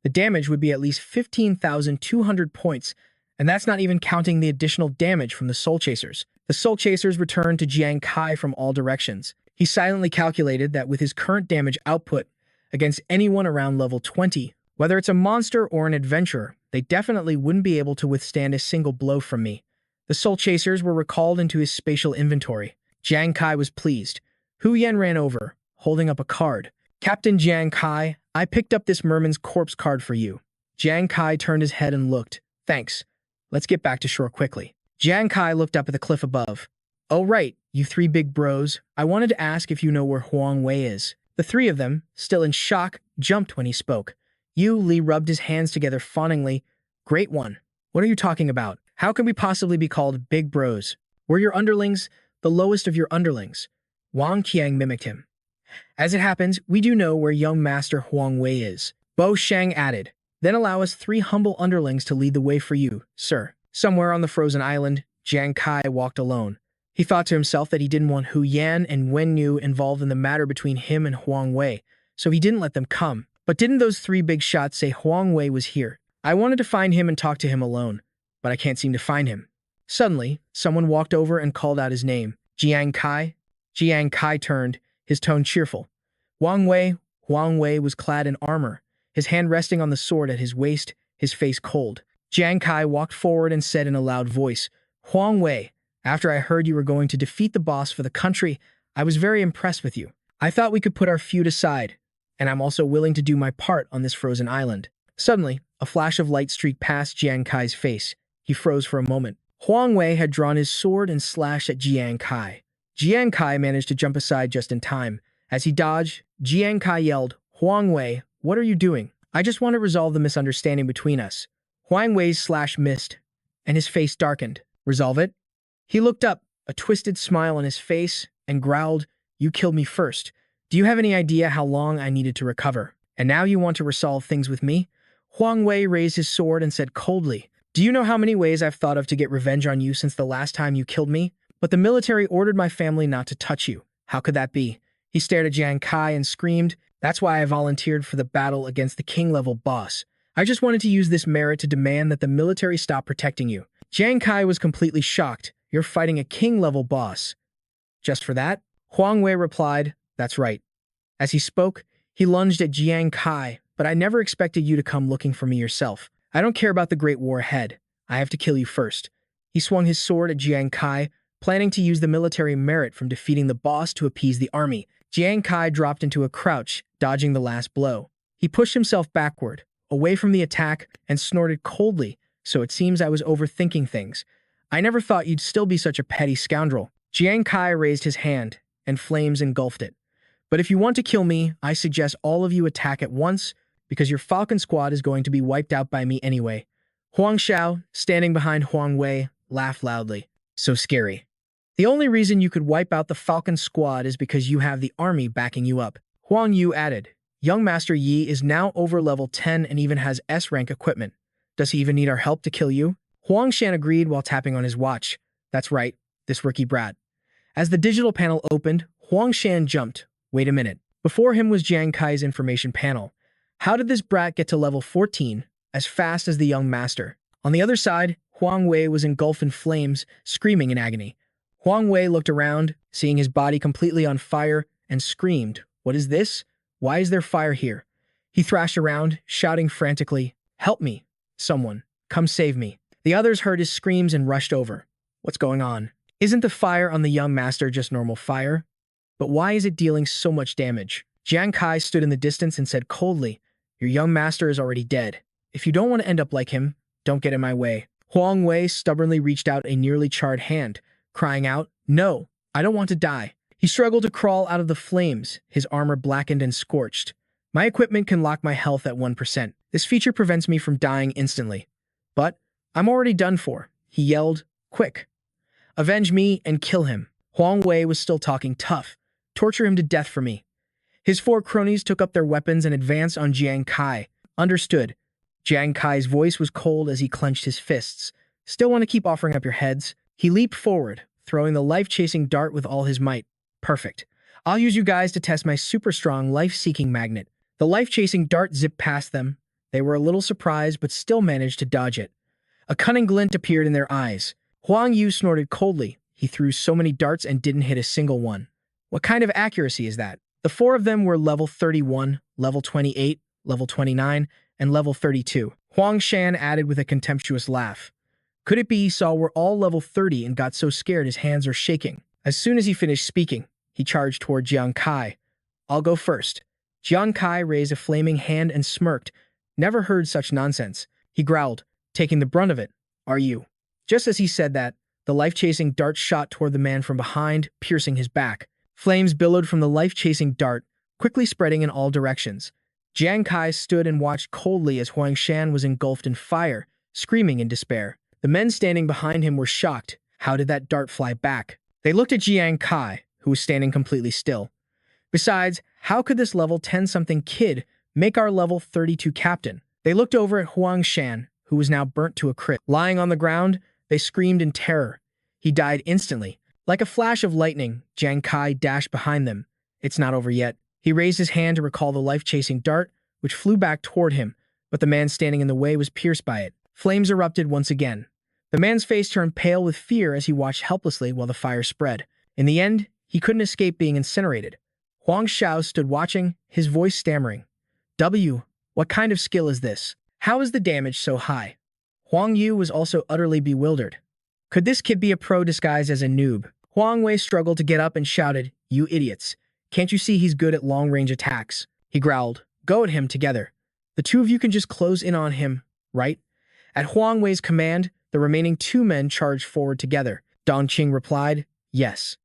The damage would be at least 15,200 points, and that's not even counting the additional damage from the Soul Chasers. The Soul Chasers returned to Jiang Kai from all directions. He silently calculated that with his current damage output against anyone around level 20, whether it's a monster or an adventurer, they definitely wouldn't be able to withstand a single blow from me. The Soul Chasers were recalled into his spatial inventory. Jiang Kai was pleased. Hu Yan ran over, holding up a card. Captain Jiang Kai, I picked up this merman's corpse card for you. Jiang Kai turned his head and looked. Thanks. Let's get back to shore quickly. Jiang Kai looked up at the cliff above. Oh right, you three big bros. I wanted to ask if you know where Huang Wei is. The three of them, still in shock, jumped when he spoke. Yu Li rubbed his hands together fawningly. Great one. What are you talking about? How can we possibly be called big bros? We're your underlings, the lowest of your underlings. Wang Qiang mimicked him. As it happens, we do know where young master Huang Wei is. Bo Shang added. Then allow us 3 humble underlings to lead the way for you, sir. Somewhere on the frozen island, Jiang Kai walked alone. He thought to himself that he didn't want Hu Yan and Wen Yu involved in the matter between him and Huang Wei, so he didn't let them come. But didn't those 3 big shots say Huang Wei was here? I wanted to find him and talk to him alone, but I can't seem to find him. Suddenly, someone walked over and called out his name. Jiang Kai? Jiang Kai turned, his tone cheerful. Huang Wei was clad in armor, his hand resting on the sword at his waist, his face cold. Jiang Kai walked forward and said in a loud voice, Huang Wei, after I heard you were going to defeat the boss for the country, I was very impressed with you. I thought we could put our feud aside, and I'm also willing to do my part on this frozen island. Suddenly, a flash of light streaked past Jiang Kai's face. He froze for a moment. Huang Wei had drawn his sword and slashed at Jiang Kai. Jiang Kai managed to jump aside just in time. As he dodged, Jiang Kai yelled, Huang Wei, what are you doing? I just want to resolve the misunderstanding between us. Huang Wei's slash missed, and his face darkened. Resolve it? He looked up, a twisted smile on his face, and growled, You killed me first. Do you have any idea how long I needed to recover? And now you want to resolve things with me? Huang Wei raised his sword and said coldly, Do you know how many ways I've thought of to get revenge on you since the last time you killed me? But the military ordered my family not to touch you. How could that be? He stared at Jiang Kai and screamed, That's why I volunteered for the battle against the king-level boss. I just wanted to use this merit to demand that the military stop protecting you. Jiang Kai was completely shocked. You're fighting a king-level boss. Just for that? Huang Wei replied, That's right. As he spoke, he lunged at Jiang Kai, but I never expected you to come looking for me yourself. I don't care about the great war ahead. I have to kill you first. He swung his sword at Jiang Kai, planning to use the military merit from defeating the boss to appease the army. Jiang Kai dropped into a crouch, dodging the last blow. He pushed himself backward, away from the attack, and snorted coldly, So it seems I was overthinking things. I never thought you'd still be such a petty scoundrel. Jiang Kai raised his hand, and flames engulfed it. But if you want to kill me, I suggest all of you attack at once, because your Falcon squad is going to be wiped out by me anyway. Huang Xiao, standing behind Huang Wei, laughed loudly. So scary. The only reason you could wipe out the Falcon squad is because you have the army backing you up. Huang Yu added, Young Master Yi is now over level 10 and even has S-rank equipment. Does he even need our help to kill you? Huang Shan agreed while tapping on his watch. That's right, this rookie brat. As the digital panel opened, Huang Shan jumped. Wait a minute. Before him was Jiang Kai's information panel. How did this brat get to level 14, as fast as the young master? On the other side, Huang Wei was engulfed in flames, screaming in agony. Huang Wei looked around, seeing his body completely on fire, and screamed, What is this? Why is there fire here? He thrashed around, shouting frantically, Help me! Someone, come save me. The others heard his screams and rushed over. What's going on? Isn't the fire on the young master just normal fire? But why is it dealing so much damage? Jiang Kai stood in the distance and said coldly, Your young master is already dead. If you don't want to end up like him, don't get in my way. Huang Wei stubbornly reached out a nearly charred hand, crying out, No, I don't want to die. He struggled to crawl out of the flames, his armor blackened and scorched. My equipment can lock my health at 1%. This feature prevents me from dying instantly. But I'm already done for, he yelled. Quick. Avenge me and kill him. Huang Wei was still talking tough. Torture him to death for me. His 4 cronies took up their weapons and advanced on Jiang Kai. Understood. Jiang Kai's voice was cold as he clenched his fists. Still want to keep offering up your heads? He leaped forward, throwing the life-chasing dart with all his might. Perfect. I'll use you guys to test my super strong life-seeking magnet. The life-chasing dart zipped past them. They were a little surprised, but still managed to dodge it. A cunning glint appeared in their eyes. Huang Yu snorted coldly. He threw so many darts and didn't hit a single one. What kind of accuracy is that? The four of them were level 31, level 28, level 29, and level 32. Huang Shan added with a contemptuous laugh. Could it be he saw we're all level 30 and got so scared his hands are shaking? As soon as he finished speaking, he charged toward Jiang Kai. I'll go first. Jiang Kai raised a flaming hand and smirked. Never heard such nonsense. He growled, taking the brunt of it. Are you? Just as he said that, the life-chasing dart shot toward the man from behind, piercing his back. Flames billowed from the life-chasing dart, quickly spreading in all directions. Jiang Kai stood and watched coldly as Huang Shan was engulfed in fire, screaming in despair. The men standing behind him were shocked. How did that dart fly back? They looked at Jiang Kai, who was standing completely still. Besides, how could this level 10-something kid make our level 32 captain? They looked over at Huang Shan, who was now burnt to a crisp. Lying on the ground, they screamed in terror. He died instantly. Like a flash of lightning, Jiang Kai dashed behind them. It's not over yet. He raised his hand to recall the life-chasing dart, which flew back toward him, but the man standing in the way was pierced by it. Flames erupted once again. The man's face turned pale with fear as he watched helplessly while the fire spread. In the end, he couldn't escape being incinerated. Huang Xiao stood watching, his voice stammering. What kind of skill is this? How is the damage so high? Huang Yu was also utterly bewildered. Could this kid be a pro disguised as a noob? Huang Wei struggled to get up and shouted, You idiots. Can't you see he's good at long-range attacks? He growled, Go at him together. The two of you can just close in on him, right? At Huang Wei's command, the remaining two men charged forward together. Dong Qing replied, Yes.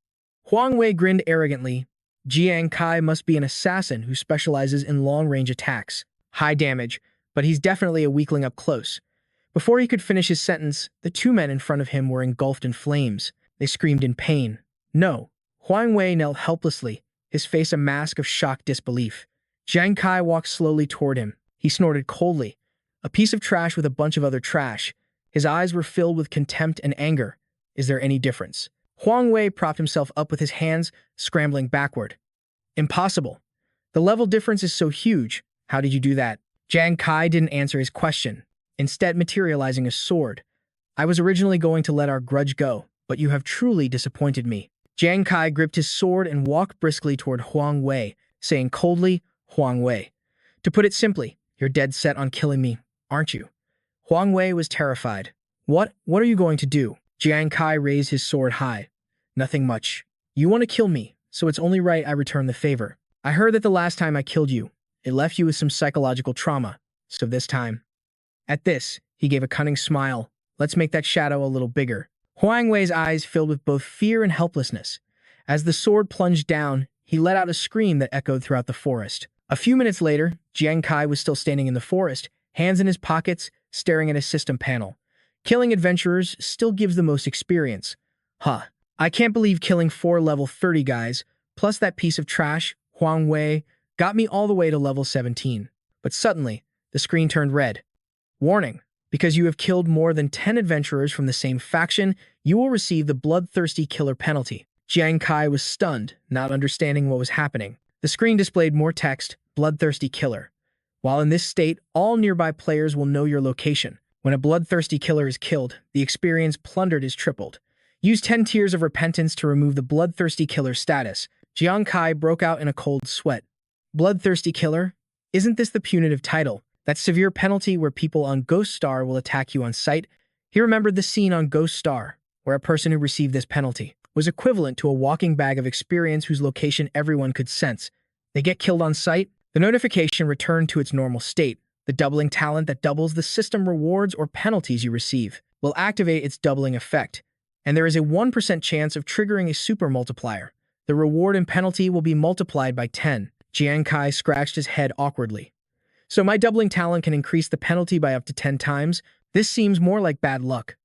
Huang Wei grinned arrogantly. Jiang Kai must be an assassin who specializes in long-range attacks. High damage, but he's definitely a weakling up close. Before he could finish his sentence, the two men in front of him were engulfed in flames. They screamed in pain. No. Huang Wei knelt helplessly, his face a mask of shocked disbelief. Jiang Kai walked slowly toward him. He snorted coldly. A piece of trash with a bunch of other trash. His eyes were filled with contempt and anger. Is there any difference? Huang Wei propped himself up with his hands, scrambling backward. Impossible. The level difference is so huge. How did you do that? Jiang Kai didn't answer his question, instead materializing a sword. I was originally going to let our grudge go, but you have truly disappointed me. Jiang Kai gripped his sword and walked briskly toward Huang Wei, saying coldly, Huang Wei. To put it simply, you're dead set on killing me, aren't you? Huang Wei was terrified. What are you going to do? Jiang Kai raised his sword high. Nothing much. You want to kill me, so it's only right I return the favor. I heard that the last time I killed you, it left you with some psychological trauma, so this time. At this, he gave a cunning smile. Let's make that shadow a little bigger. Huang Wei's eyes filled with both fear and helplessness. As the sword plunged down, he let out a scream that echoed throughout the forest. A few minutes later, Jiang Kai was still standing in the forest, hands in his pockets, staring at his system panel. Killing adventurers still gives the most experience. I can't believe killing 4 level 30 guys, plus that piece of trash, Huang Wei, got me all the way to level 17. But suddenly, the screen turned red. Warning. Because you have killed more than 10 adventurers from the same faction, you will receive the bloodthirsty killer penalty. Jiang Kai was stunned, not understanding what was happening. The screen displayed more text, bloodthirsty killer. While in this state, all nearby players will know your location. When a bloodthirsty killer is killed, the experience plundered is tripled. Use 10 tears of repentance to remove the bloodthirsty killer status. Jiang Kai broke out in a cold sweat. Bloodthirsty killer? Isn't this the punitive title? That severe penalty where people on Ghost Star will attack you on sight? He remembered the scene on Ghost Star, where a person who received this penalty was equivalent to a walking bag of experience whose location everyone could sense. They get killed on sight? The notification returned to its normal state. The doubling talent that doubles the system rewards or penalties you receive will activate its doubling effect, and there is a 1% chance of triggering a super multiplier. The reward and penalty will be multiplied by 10. Jiang Kai scratched his head awkwardly. So my doubling talent can increase the penalty by up to 10 times? This seems more like bad luck.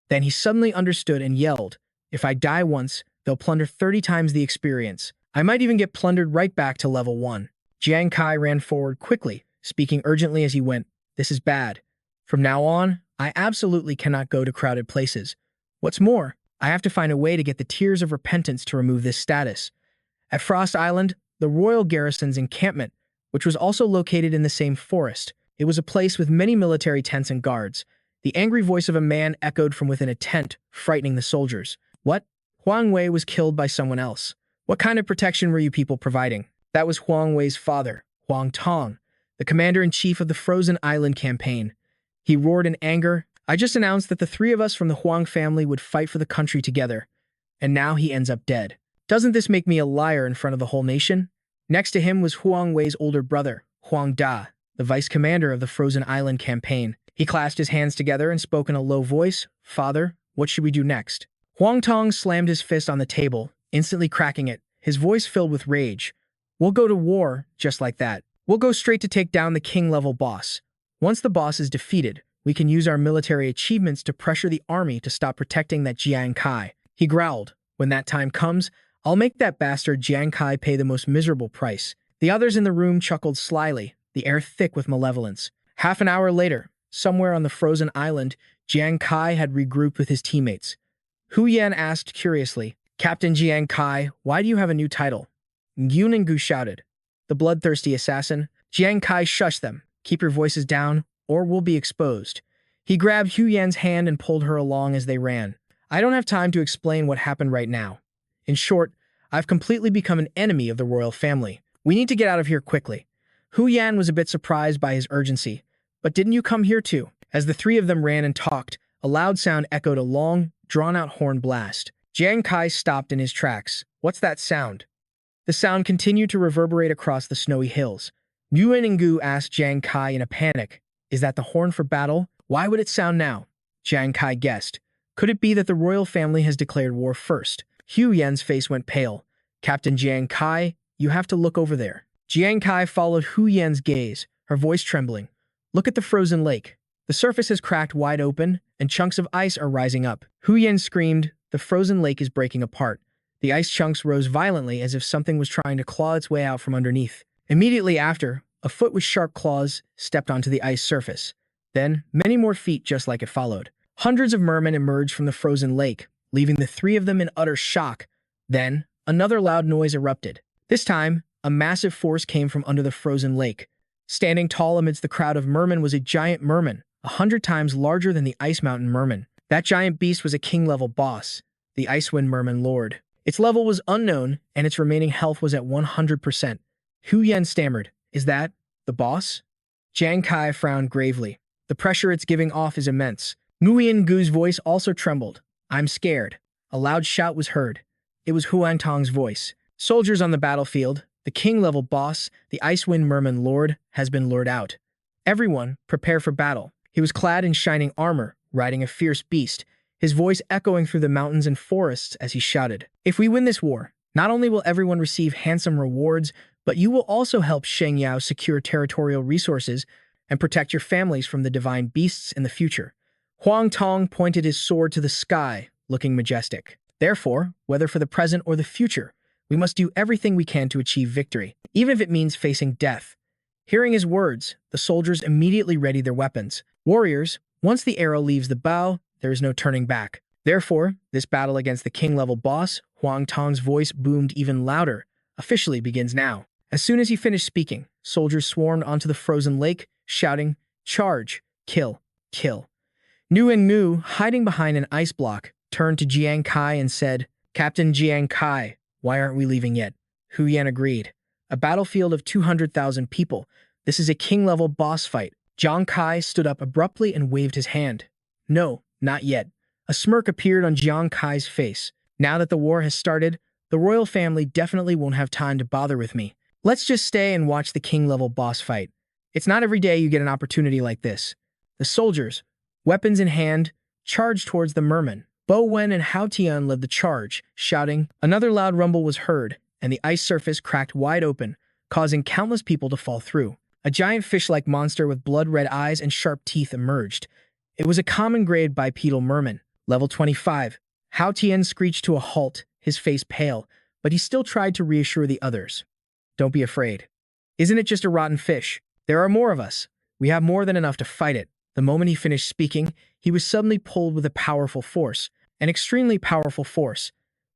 Then he suddenly understood and yelled, If I die once, they'll plunder 30 times the experience. I might even get plundered right back to level 1. Jiang Kai ran forward quickly, speaking urgently as he went, This is bad. From now on, I absolutely cannot go to crowded places. What's more, I have to find a way to get the Tears of Repentance to remove this status. At Frost Island, the royal garrison's encampment which was also located in the same forest. It was a place with many military tents and guards. The angry voice of a man echoed from within a tent, frightening the soldiers. What? Huang Wei was killed by someone else. What kind of protection were you people providing? That was Huang Wei's father, Huang Tong, the commander-in-chief of the Frozen Island campaign. He roared in anger. I just announced that the three of us from the Huang family would fight for the country together. And now he ends up dead. Doesn't this make me a liar in front of the whole nation? Next to him was Huang Wei's older brother, Huang Da, the vice commander of the Frozen Island campaign. He clasped his hands together and spoke in a low voice. Father, what should we do next? Huang Tong slammed his fist on the table, instantly cracking it, his voice filled with rage. We'll go to war, just like that. We'll go straight to take down the king-level boss. Once the boss is defeated, we can use our military achievements to pressure the army to stop protecting that Jiang Kai. He growled. When that time comes, I'll make that bastard Jiang Kai pay the most miserable price. The others in the room chuckled slyly, the air thick with malevolence. Half an hour later, somewhere on the frozen island, Jiang Kai had regrouped with his teammates. Hu Yan asked curiously, Captain Jiang Kai, why do you have a new title? Gu shouted. The bloodthirsty assassin. Jiang Kai shushed them. Keep your voices down, or we'll be exposed. He grabbed Hu Yan's hand and pulled her along as they ran. I don't have time to explain what happened right now. In short, I've completely become an enemy of the royal family. We need to get out of here quickly. Hu Yan was a bit surprised by his urgency. But didn't you come here too? As the three of them ran and talked, a loud sound echoed a long, drawn-out horn blast. Jiang Kai stopped in his tracks. What's that sound? The sound continued to reverberate across the snowy hills. Gu asked Jiang Kai in a panic. Is that the horn for battle? Why would it sound now? Jiang Kai guessed. Could it be that the royal family has declared war first? Hu Yan's face went pale. Captain Jiang Kai, you have to look over there. Jiang Kai followed Hu Yan's gaze, her voice trembling. Look at the frozen lake. The surface has cracked wide open, and chunks of ice are rising up. Hu Yan screamed, the frozen lake is breaking apart. The ice chunks rose violently as if something was trying to claw its way out from underneath. Immediately after, a foot with sharp claws stepped onto the ice surface. Then, many more feet just like it followed. Hundreds of mermen emerged from the frozen lake, leaving the three of them in utter shock. Then, another loud noise erupted. This time, a massive force came from under the frozen lake. Standing tall amidst the crowd of mermen was a giant merman, 100 times larger than the Ice Mountain merman. That giant beast was a king-level boss, the Icewind Merman Lord. Its level was unknown, and its remaining health was at 100%. Hu Yan stammered, Is that the boss? Jiang Kai frowned gravely. The pressure it's giving off is immense. Nguyen Gu's voice also trembled. I'm scared. A loud shout was heard. It was Huang Tong's voice. Soldiers on the battlefield, the king-level boss, the Icewind Merman Lord, has been lured out. Everyone, prepare for battle. He was clad in shining armor, riding a fierce beast, his voice echoing through the mountains and forests as he shouted. If we win this war, not only will everyone receive handsome rewards, but you will also help Shengyao secure territorial resources and protect your families from the divine beasts in the future. Huang Tong pointed his sword to the sky, looking majestic. Therefore, whether for the present or the future, we must do everything we can to achieve victory, even if it means facing death. Hearing his words, the soldiers immediately readied their weapons. Warriors, once the arrow leaves the bow, there is no turning back. Therefore, this battle against the king-level boss, Huang Tong's voice boomed even louder, officially begins now. As soon as he finished speaking, soldiers swarmed onto the frozen lake, shouting, Charge! Kill! Kill! Ngu, hiding behind an ice block, turned to Jiang Kai and said, Captain Jiang Kai, why aren't we leaving yet? Hu Yan agreed. A battlefield of 200,000 people. This is a king-level boss fight. Jiang Kai stood up abruptly and waved his hand. No, not yet. A smirk appeared on Jiang Kai's face. Now that the war has started, the royal family definitely won't have time to bother with me. Let's just stay and watch the king-level boss fight. It's not every day you get an opportunity like this. The soldiers, weapons in hand, charged towards the merman. Bo Wen and Hao Tian led the charge, shouting. Another loud rumble was heard, and the ice surface cracked wide open, causing countless people to fall through. A giant fish-like monster with blood-red eyes and sharp teeth emerged. It was a common-grade bipedal merman, level 25. Hao Tian screeched to a halt, his face pale, but he still tried to reassure the others. Don't be afraid. Isn't it just a rotten fish? There are more of us. We have more than enough to fight it. The moment he finished speaking, he was suddenly pulled with a powerful force, an extremely powerful force.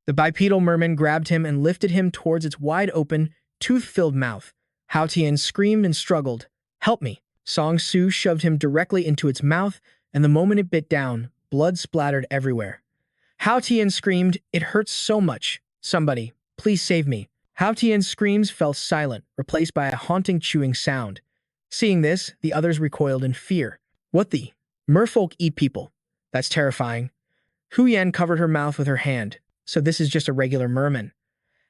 The bipedal merman grabbed him and lifted him towards its wide-open, tooth-filled mouth. Hao Tian screamed and struggled. Help me. Song Su shoved him directly into its mouth, and the moment it bit down, blood splattered everywhere. Hao Tian screamed, "It hurts so much. Somebody, please save me." Hao Tian's screams fell silent, replaced by a haunting chewing sound. Seeing this, the others recoiled in fear. What the? Merfolk eat people. That's terrifying. Hu Yan covered her mouth with her hand. So this is just a regular merman.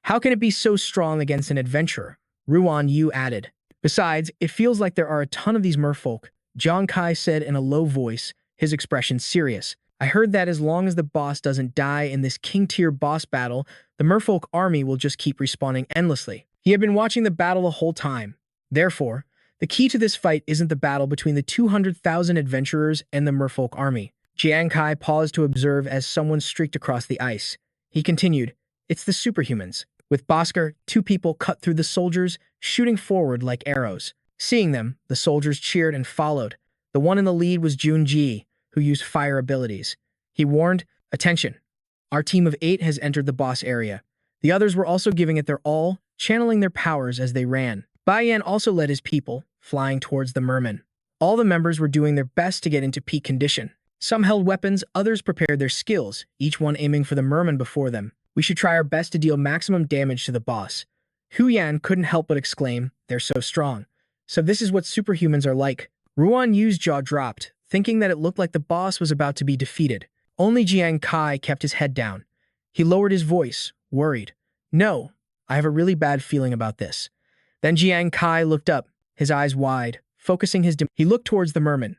How can it be so strong against an adventurer? Ruan Yu added. Besides, it feels like there are a ton of these merfolk, Jiang Kai said in a low voice, his expression serious. I heard that as long as the boss doesn't die in this king-tier boss battle, the merfolk army will just keep respawning endlessly. He had been watching the battle the whole time. Therefore, the key to this fight isn't the battle between the 200,000 adventurers and the merfolk army. Jiang Kai paused to observe as someone streaked across the ice. He continued, it's the superhumans. With Bhaskar, two people cut through the soldiers, shooting forward like arrows. Seeing them, the soldiers cheered and followed. The one in the lead was Junji, who used fire abilities. He warned, attention, our team of 8 has entered the boss area. The others were also giving it their all, channeling their powers as they ran. Bai Yan also led his people, flying towards the merman. All the members were doing their best to get into peak condition. Some held weapons, others prepared their skills, each one aiming for the merman before them. We should try our best to deal maximum damage to the boss. Hu Yan couldn't help but exclaim, they're so strong. So this is what superhumans are like. Ruan Yu's jaw dropped, thinking that it looked like the boss was about to be defeated. Only Jiang Kai kept his head down. He lowered his voice, worried. No, I have a really bad feeling about this. Then Jiang Kai looked up, his eyes wide, focusing his He looked towards the merman.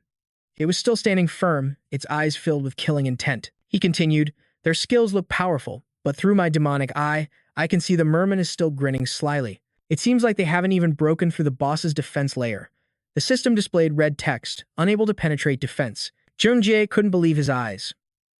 It was still standing firm, its eyes filled with killing intent. He continued, their skills look powerful, but through my demonic eye, I can see the merman is still grinning slyly. It seems like they haven't even broken through the boss's defense layer. The system displayed red text, unable to penetrate defense. Junjie couldn't believe his eyes.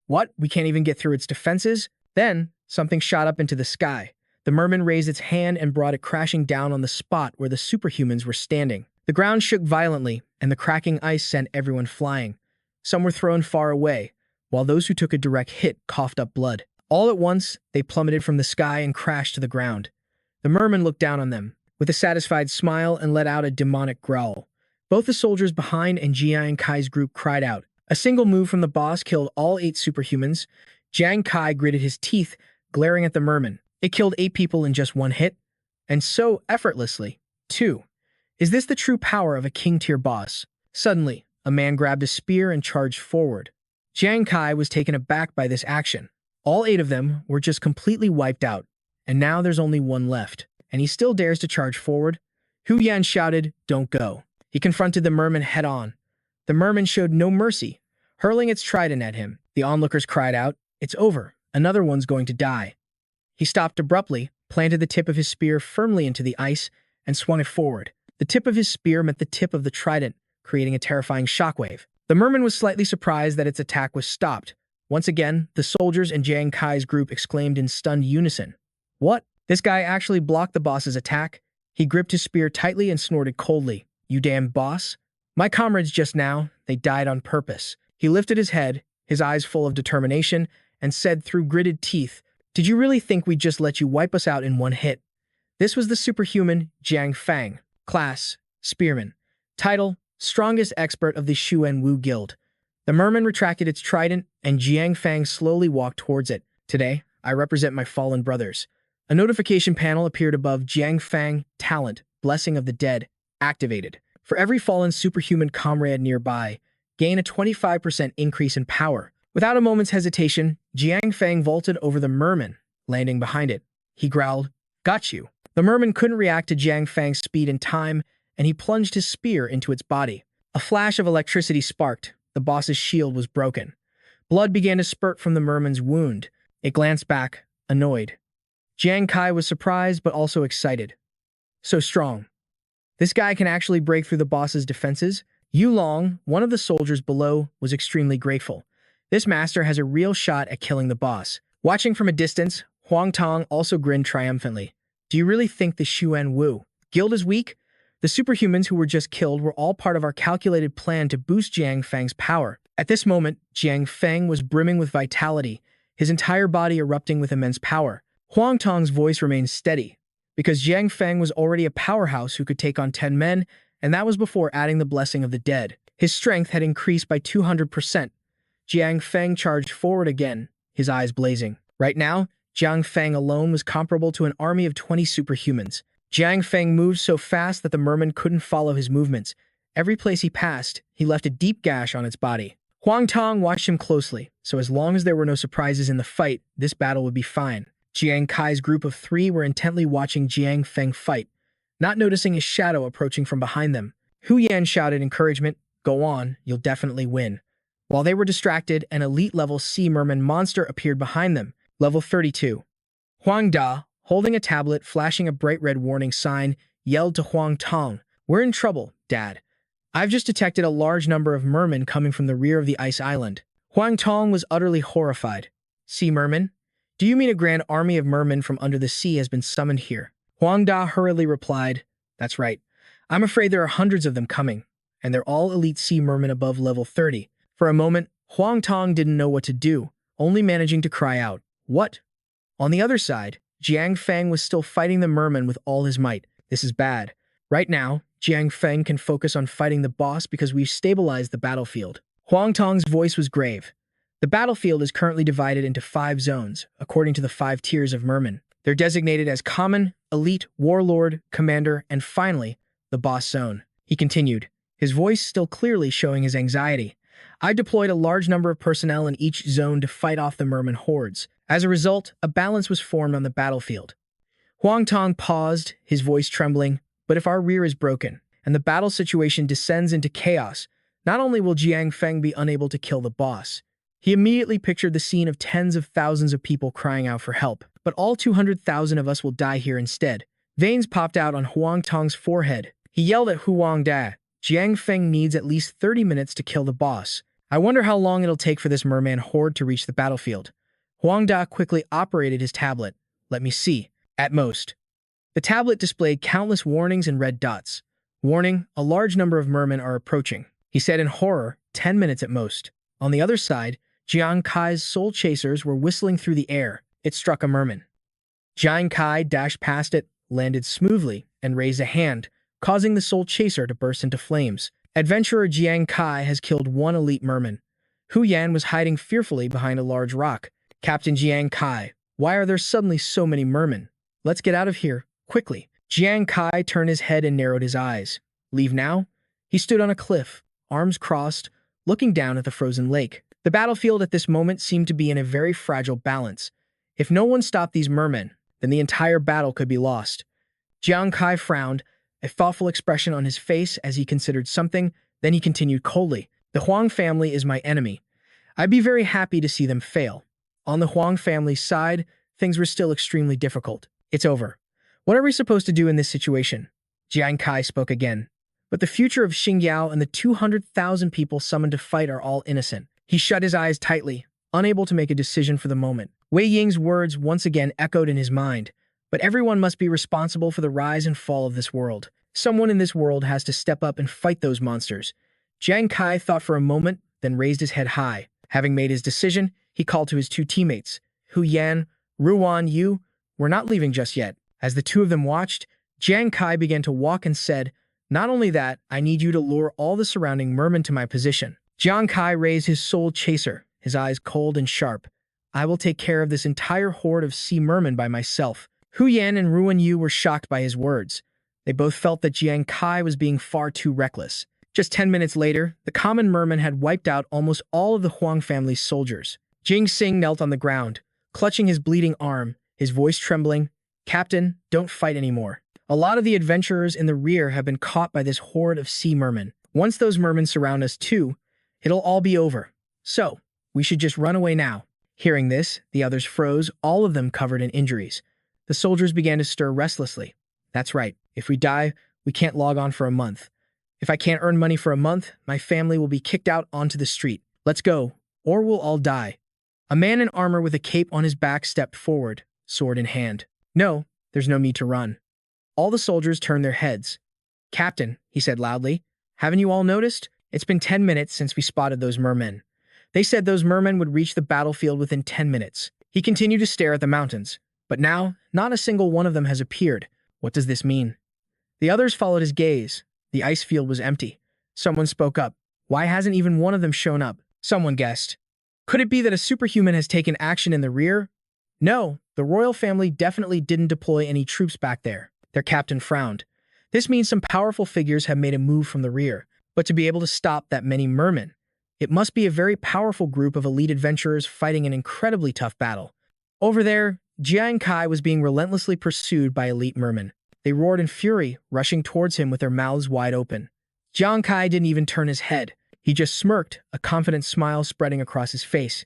What? We can't even get through its defenses? Then, something shot up into the sky. The merman raised its hand and brought it crashing down on the spot where the superhumans were standing. The ground shook violently, and the cracking ice sent everyone flying. Some were thrown far away, while those who took a direct hit coughed up blood. All at once, they plummeted from the sky and crashed to the ground. The merman looked down on them, with a satisfied smile and let out a demonic growl. Both the soldiers behind and Jiang Kai's group cried out. A single move from the boss killed all 8 superhumans. Jiang Kai gritted his teeth, glaring at the merman. It killed 8 people in just one hit, and so effortlessly, too. Is this the true power of a king-tier boss? Suddenly, a man grabbed a spear and charged forward. Jiang Kai was taken aback by this action. All 8 of them were just completely wiped out, and now there's only one left, and he still dares to charge forward? Hu Yan shouted, don't go. He confronted the merman head-on. The merman showed no mercy, hurling its trident at him. The onlookers cried out, it's over, another one's going to die. He stopped abruptly, planted the tip of his spear firmly into the ice, and swung it forward. The tip of his spear met the tip of the trident, creating a terrifying shockwave. The merman was slightly surprised that its attack was stopped. Once again, the soldiers and Jiang Kai's group exclaimed in stunned unison. What? This guy actually blocked the boss's attack? He gripped his spear tightly and snorted coldly. You damn boss? My comrades just now, they died on purpose. He lifted his head, his eyes full of determination, and said through gritted teeth, did you really think we'd just let you wipe us out in one hit? This was the superhuman Jiang Fang. Class, Spearman. Title, Strongest Expert of the Xuan Wu Guild. The merman retracted its trident, and Jiang Fang slowly walked towards it. Today, I represent my fallen brothers. A notification panel appeared above Jiang Fang, Talent, Blessing of the Dead, activated. For every fallen superhuman comrade nearby, gain a 25% increase in power. Without a moment's hesitation, Jiang Fang vaulted over the merman, landing behind it. He growled, got you. The merman couldn't react to Jiang Fang's speed and time, and he plunged his spear into its body. A flash of electricity sparked. The boss's shield was broken. Blood began to spurt from the merman's wound. It glanced back, annoyed. Jiang Kai was surprised but also excited. So strong. This guy can actually break through the boss's defenses? Yu Long, one of the soldiers below, was extremely grateful. This master has a real shot at killing the boss. Watching from a distance, Huang Tong also grinned triumphantly. Do you really think the Xuan Wu Guild is weak? The superhumans who were just killed were all part of our calculated plan to boost Jiang Fang's power. At this moment, Jiang Fang was brimming with vitality, his entire body erupting with immense power. Huang Tong's voice remained steady, because Jiang Feng was already a powerhouse who could take on 10 men, and that was before adding the blessing of the dead. His strength had increased by 200%. Jiang Feng charged forward again, his eyes blazing. Right now, Jiang Feng alone was comparable to an army of 20 superhumans. Jiang Feng moved so fast that the merman couldn't follow his movements. Every place he passed, he left a deep gash on its body. Huang Tong watched him closely, so as long as there were no surprises in the fight, this battle would be fine. Jiang Kai's group of 3 were intently watching Jiang Feng fight, not noticing his shadow approaching from behind them. Hu Yan shouted encouragement, "Go on, you'll definitely win." While they were distracted, an elite-level sea merman monster appeared behind them, level 32. Huang Da, holding a tablet flashing a bright red warning sign, yelled to Huang Tong, "We're in trouble, Dad. I've just detected a large number of mermen coming from the rear of the ice island." Huang Tong was utterly horrified. "Sea mermen? Do you mean a grand army of mermen from under the sea has been summoned here?" Huang Da hurriedly replied, "That's right. I'm afraid there are hundreds of them coming, and they're all elite sea mermen above level 30. For a moment, Huang Tong didn't know what to do, only managing to cry out, "What?" On the other side, Jiang Feng was still fighting the merman with all his might. "This is bad. Right now, Jiang Feng can focus on fighting the boss because we've stabilized the battlefield." Huang Tong's voice was grave. The battlefield is currently divided into 5 zones, according to the 5 tiers of mermen. They're designated as Common, Elite, Warlord, Commander, and finally, the Boss Zone. He continued, his voice still clearly showing his anxiety. "I deployed a large number of personnel in each zone to fight off the merman hordes. As a result, a balance was formed on the battlefield." Huang Tong paused, his voice trembling. "But if our rear is broken, and the battle situation descends into chaos, not only will Jiang Feng be unable to kill the boss." He immediately pictured the scene of tens of thousands of people crying out for help. "But all 200,000 of us will die here instead." Veins popped out on Huang Tong's forehead. He yelled at Huang Da, "Jiang Feng needs at least 30 minutes to kill the boss. I wonder how long it'll take for this merman horde to reach the battlefield." Huang Da quickly operated his tablet. "Let me see. At most." The tablet displayed countless warnings and red dots. "Warning, a large number of mermen are approaching." He said in horror, 10 minutes at most. On the other side, Jiang Kai's soul chasers were whistling through the air. It struck a merman. Jiang Kai dashed past it, landed smoothly, and raised a hand, causing the soul chaser to burst into flames. Adventurer Jiang Kai has killed 1 elite merman. Hu Yan was hiding fearfully behind a large rock. "Captain Jiang Kai, why are there suddenly so many mermen? Let's get out of here, quickly." Jiang Kai turned his head and narrowed his eyes. "Leave now?" He stood on a cliff, arms crossed, looking down at the frozen lake. The battlefield at this moment seemed to be in a very fragile balance. If no one stopped these mermen, then the entire battle could be lost. Jiang Kai frowned, a thoughtful expression on his face as he considered something, then he continued coldly, "The Huang family is my enemy. I'd be very happy to see them fail." On the Huang family's side, things were still extremely difficult. "It's over. What are we supposed to do in this situation?" Jiang Kai spoke again. "But the future of Xingyao and the 200,000 people summoned to fight are all innocent." He shut his eyes tightly, unable to make a decision for the moment. Wei Ying's words once again echoed in his mind. "But everyone must be responsible for the rise and fall of this world. Someone in this world has to step up and fight those monsters." Jiang Kai thought for a moment, then raised his head high. Having made his decision, he called to his 2 teammates, Hu Yan, Ruan Yu. "We're not leaving just yet." As the 2 of them watched, Jiang Kai began to walk and said, "Not only that, I need you to lure all the surrounding mermen to my position." Jiang Kai raised his soul chaser, his eyes cold and sharp. "I will take care of this entire horde of sea mermen by myself." Hu Yan and Ruan Yu were shocked by his words. They both felt that Jiang Kai was being far too reckless. Just 10 minutes later, the common merman had wiped out almost all of the Huang family's soldiers. Jing Xing knelt on the ground, clutching his bleeding arm, his voice trembling. "Captain, don't fight anymore. A lot of the adventurers in the rear have been caught by this horde of sea mermen. Once those mermen surround us too, it'll all be over. So, we should just run away now." Hearing this, the others froze, all of them covered in injuries. The soldiers began to stir restlessly. "That's right. If we die, we can't log on for a month. If I can't earn money for a month, my family will be kicked out onto the street. Let's go, or we'll all die." A man in armor with a cape on his back stepped forward, sword in hand. "No, there's no need to run." All the soldiers turned their heads. "Captain," he said loudly, "haven't you all noticed? It's been 10 minutes since we spotted those mermen. They said those mermen would reach the battlefield within 10 minutes. He continued to stare at the mountains. But now, not a single one of them has appeared. What does this mean? The others followed his gaze. The ice field was empty. Someone spoke up. Why hasn't even one of them shown up? Someone guessed. Could it be that a superhuman has taken action in the rear? No, the royal family definitely didn't deploy any troops back there. Their captain frowned. This means some powerful figures have made a move from the rear. But to be able to stop that many mermen, it must be a very powerful group of elite adventurers fighting an incredibly tough battle. Over there, Jiang Kai was being relentlessly pursued by elite mermen. They roared in fury, rushing towards him with their mouths wide open. Jiang Kai didn't even turn his head. He just smirked, a confident smile spreading across his face.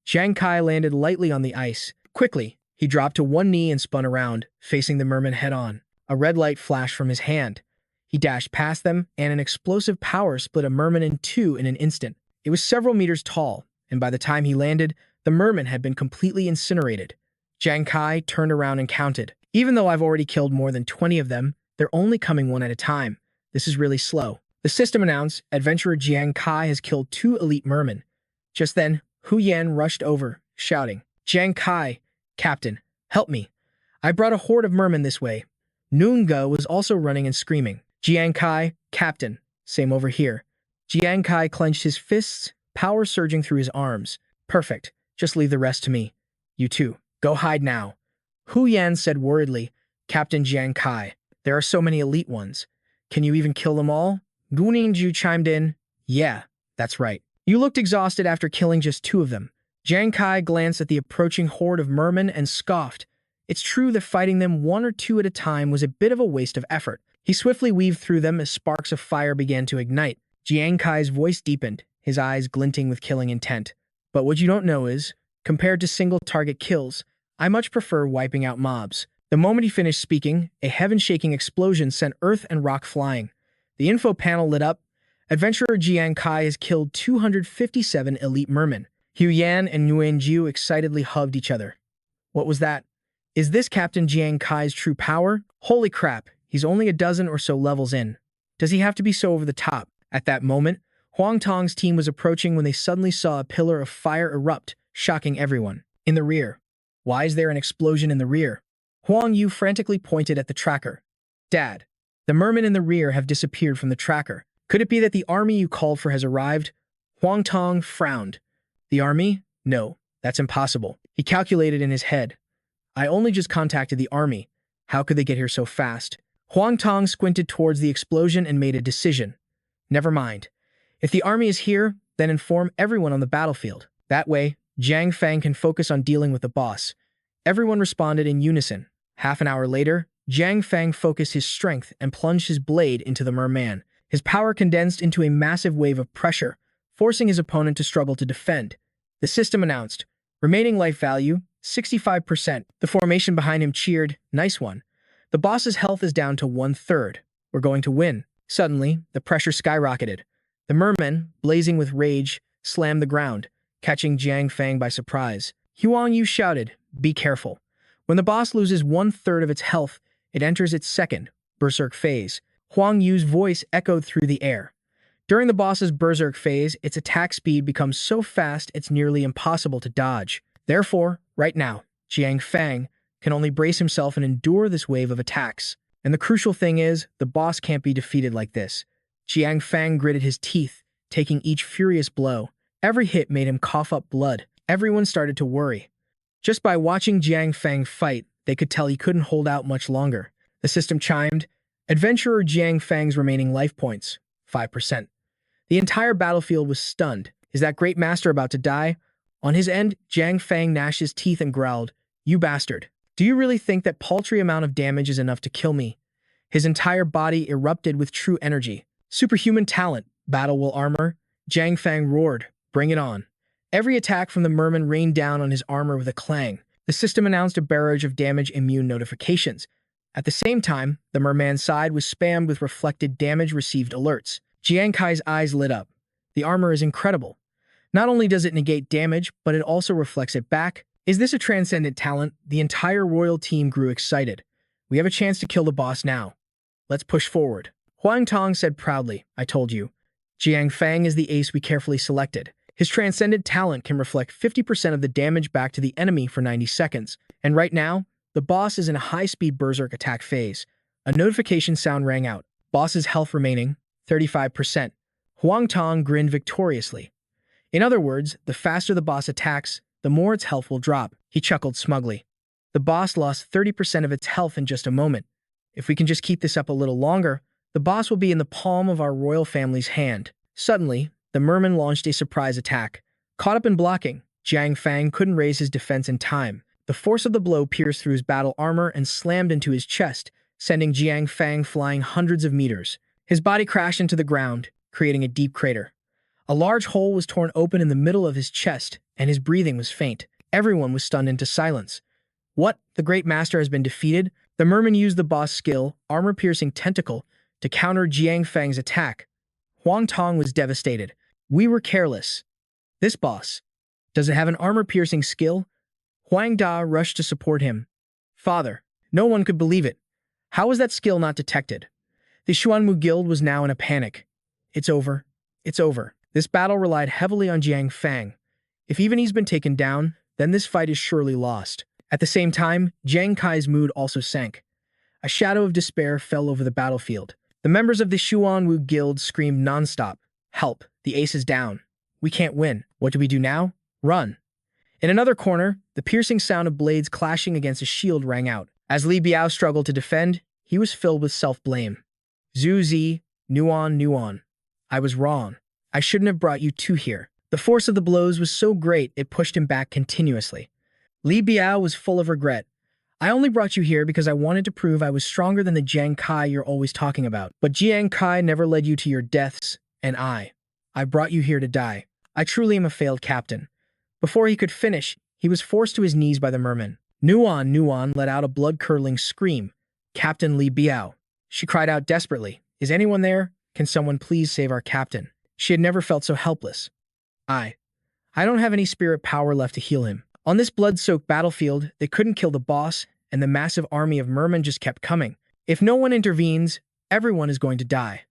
Jiang Kai landed lightly on the ice. Quickly, he dropped to one knee and spun around, facing the merman head-on. A red light flashed from his hand. He dashed past them, and an explosive power split a merman in two in an instant. It was several meters tall, and by the time he landed, the merman had been completely incinerated. Jiang Kai turned around and counted. Even though I've already killed more than 20 of them, they're only coming one at a time. This is really slow. The system announced, adventurer Jiang Kai has killed 2 elite mermen. Just then, Hu Yan rushed over, shouting, Jiang Kai, Captain, help me. I brought a horde of mermen this way. Noonga was also running and screaming. Jiang Kai, Captain, same over here. Jiang Kai clenched his fists, power surging through his arms. Perfect. Just leave the rest to me. You two, go hide now. Hu Yan said worriedly, Captain Jiang Kai, there are so many elite ones. Can you even kill them all? Gu Ningju chimed in, yeah, that's right. You looked exhausted after killing just 2 of them. Jiang Kai glanced at the approaching horde of mermen and scoffed. It's true that fighting them 1 or 2 at a time was a bit of a waste of effort. He swiftly weaved through them as sparks of fire began to ignite. Jiang Kai's voice deepened, his eyes glinting with killing intent. But what you don't know is, compared to single-target kills, I much prefer wiping out mobs. The moment he finished speaking, a heaven-shaking explosion sent earth and rock flying. The info panel lit up. Adventurer Jiang Kai has killed 257 elite mermen. Hu Yan and Nguyen Jiu excitedly hugged each other. What was that? Is this Captain Jiang Kai's true power? Holy crap, he's only a dozen or so levels in. Does he have to be so over the top? At that moment, Huang Tong's team was approaching when they suddenly saw a pillar of fire erupt, shocking everyone. In the rear. Why is there an explosion in the rear? Huang Yu frantically pointed at the tracker. Dad, the mermen in the rear have disappeared from the tracker. Could it be that the army you called for has arrived? Huang Tong frowned. The army? No, that's impossible. He calculated in his head. I only just contacted the army. How could they get here so fast? Huang Tong squinted towards the explosion and made a decision. Never mind. If the army is here, then inform everyone on the battlefield. That way, Jiang Fang can focus on dealing with the boss. Everyone responded in unison. Half an hour later, Jiang Fang focused his strength and plunged his blade into the merman. His power condensed into a massive wave of pressure, forcing his opponent to struggle to defend. The system announced, remaining life value, 65%. The formation behind him cheered, nice one. The boss's health is down to 1/3. We're going to win. Suddenly, the pressure skyrocketed. The merman, blazing with rage, slammed the ground, catching Jiang Fang by surprise. Huang Yu shouted, be careful. When the boss loses 1/3 of its health, it enters its second, berserk phase. Huang Yu's voice echoed through the air. During the boss's berserk phase, its attack speed becomes so fast it's nearly impossible to dodge. Therefore, right now, Jiang Fang can only brace himself and endure this wave of attacks. And the crucial thing is, the boss can't be defeated like this. Jiang Fang gritted his teeth, taking each furious blow. Every hit made him cough up blood. Everyone started to worry. Just by watching Jiang Fang fight, they could tell he couldn't hold out much longer. The system chimed, Adventurer Jiang Fang's remaining life points, 5%. The entire battlefield was stunned. Is that great master about to die? On his end, Jiang Fang gnashed his teeth and growled, you bastard. Do you really think that paltry amount of damage is enough to kill me? His entire body erupted with true energy. Superhuman talent, battle will armor. Jiang Fang roared, bring it on. Every attack from the merman rained down on his armor with a clang. The system announced a barrage of damage immune notifications. At the same time, the merman's side was spammed with reflected damage received alerts. Jiang Kai's eyes lit up. The armor is incredible. Not only does it negate damage, but it also reflects it back. Is this a transcendent talent? The entire royal team grew excited. We have a chance to kill the boss now. Let's push forward. Huang Tong said proudly, I told you. Jiang Fang is the ace we carefully selected. His transcendent talent can reflect 50% of the damage back to the enemy for 90 seconds. And right now, the boss is in a high-speed berserk attack phase. A notification sound rang out. Boss's health remaining, 35%. Huang Tong grinned victoriously. In other words, the faster the boss attacks, the more its health will drop. He chuckled smugly. The boss lost 30% of its health in just a moment. If we can just keep this up a little longer, the boss will be in the palm of our royal family's hand. Suddenly, the merman launched a surprise attack. Caught up in blocking, Jiang Fang couldn't raise his defense in time. The force of the blow pierced through his battle armor and slammed into his chest, sending Jiang Fang flying hundreds of meters. His body crashed into the ground, creating a deep crater. A large hole was torn open in the middle of his chest, and his breathing was faint. Everyone was stunned into silence. What? The great master has been defeated? The merman used the boss skill, armor-piercing tentacle, to counter Jiang Fang's attack. Huang Tong was devastated. We were careless. This boss. Does it have an armor-piercing skill? Huang Da rushed to support him. Father, no one could believe it. How was that skill not detected? The Xuanwu Guild was now in a panic. It's over. It's over. This battle relied heavily on Jiang Fang. If even he's been taken down, then this fight is surely lost. At the same time, Jiang Kai's mood also sank. A shadow of despair fell over the battlefield. The members of the Xuanwu Guild screamed nonstop. Help, the ace is down. We can't win. What do we do now? Run. In another corner, the piercing sound of blades clashing against a shield rang out. As Li Biao struggled to defend, he was filled with self-blame. Zhu Zi, Nuan. I was wrong. I shouldn't have brought you two here. The force of the blows was so great it pushed him back continuously. Li Biao was full of regret. I only brought you here because I wanted to prove I was stronger than the Jiang Kai you're always talking about. But Jiang Kai never led you to your deaths, and I brought you here to die. I truly am a failed captain. Before he could finish, he was forced to his knees by the merman. Nuan let out a blood-curdling scream. Captain Li Biao. She cried out desperately. Is anyone there? Can someone please save our captain? She had never felt so helpless. I don't have any spirit power left to heal him. On this blood-soaked battlefield, they couldn't kill the boss, and the massive army of mermen just kept coming. If no one intervenes, everyone is going to die.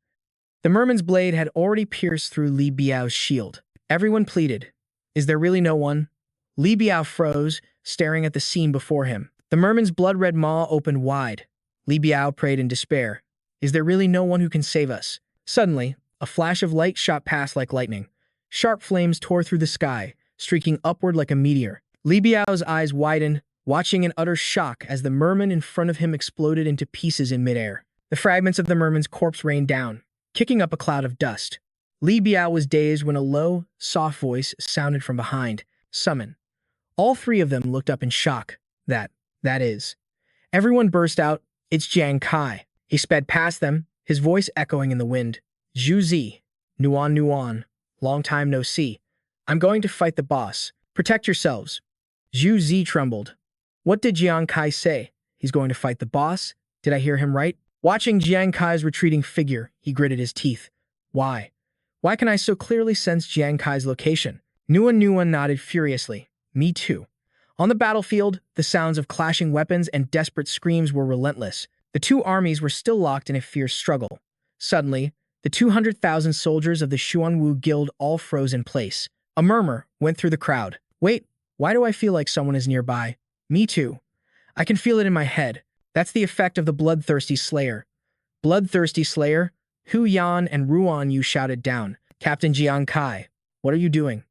The merman's blade had already pierced through Li Biao's shield. Everyone pleaded. Is there really no one? Li Biao froze, staring at the scene before him. The merman's blood-red maw opened wide. Li Biao prayed in despair. Is there really no one who can save us? Suddenly, a flash of light shot past like lightning. Sharp flames tore through the sky, streaking upward like a meteor. Li Biao's eyes widened, watching in utter shock as the merman in front of him exploded into pieces in midair. The fragments of the merman's corpse rained down, kicking up a cloud of dust. Li Biao was dazed when a low, soft voice sounded from behind. Summon. All three of them looked up in shock. That is. Everyone burst out. It's Jiang Kai. He sped past them, his voice echoing in the wind. Zhu Zi. Nuan. Long time no see. I'm going to fight the boss. Protect yourselves. Zhu Zi trembled. What did Jiang Kai say? He's going to fight the boss? Did I hear him right? Watching Jiang Kai's retreating figure, he gritted his teeth. Why? Why can I so clearly sense Jiang Kai's location? Nuan nodded furiously. Me too. On the battlefield, the sounds of clashing weapons and desperate screams were relentless. The two armies were still locked in a fierce struggle. Suddenly, the 200,000 soldiers of the Xuanwu Guild all froze in place. A murmur went through the crowd. Wait, why do I feel like someone is nearby? Me too. I can feel it in my head. That's the effect of the bloodthirsty slayer. Bloodthirsty slayer? Hu Yan and Ruan Yu shouted down. Captain Jiang Kai, what are you doing?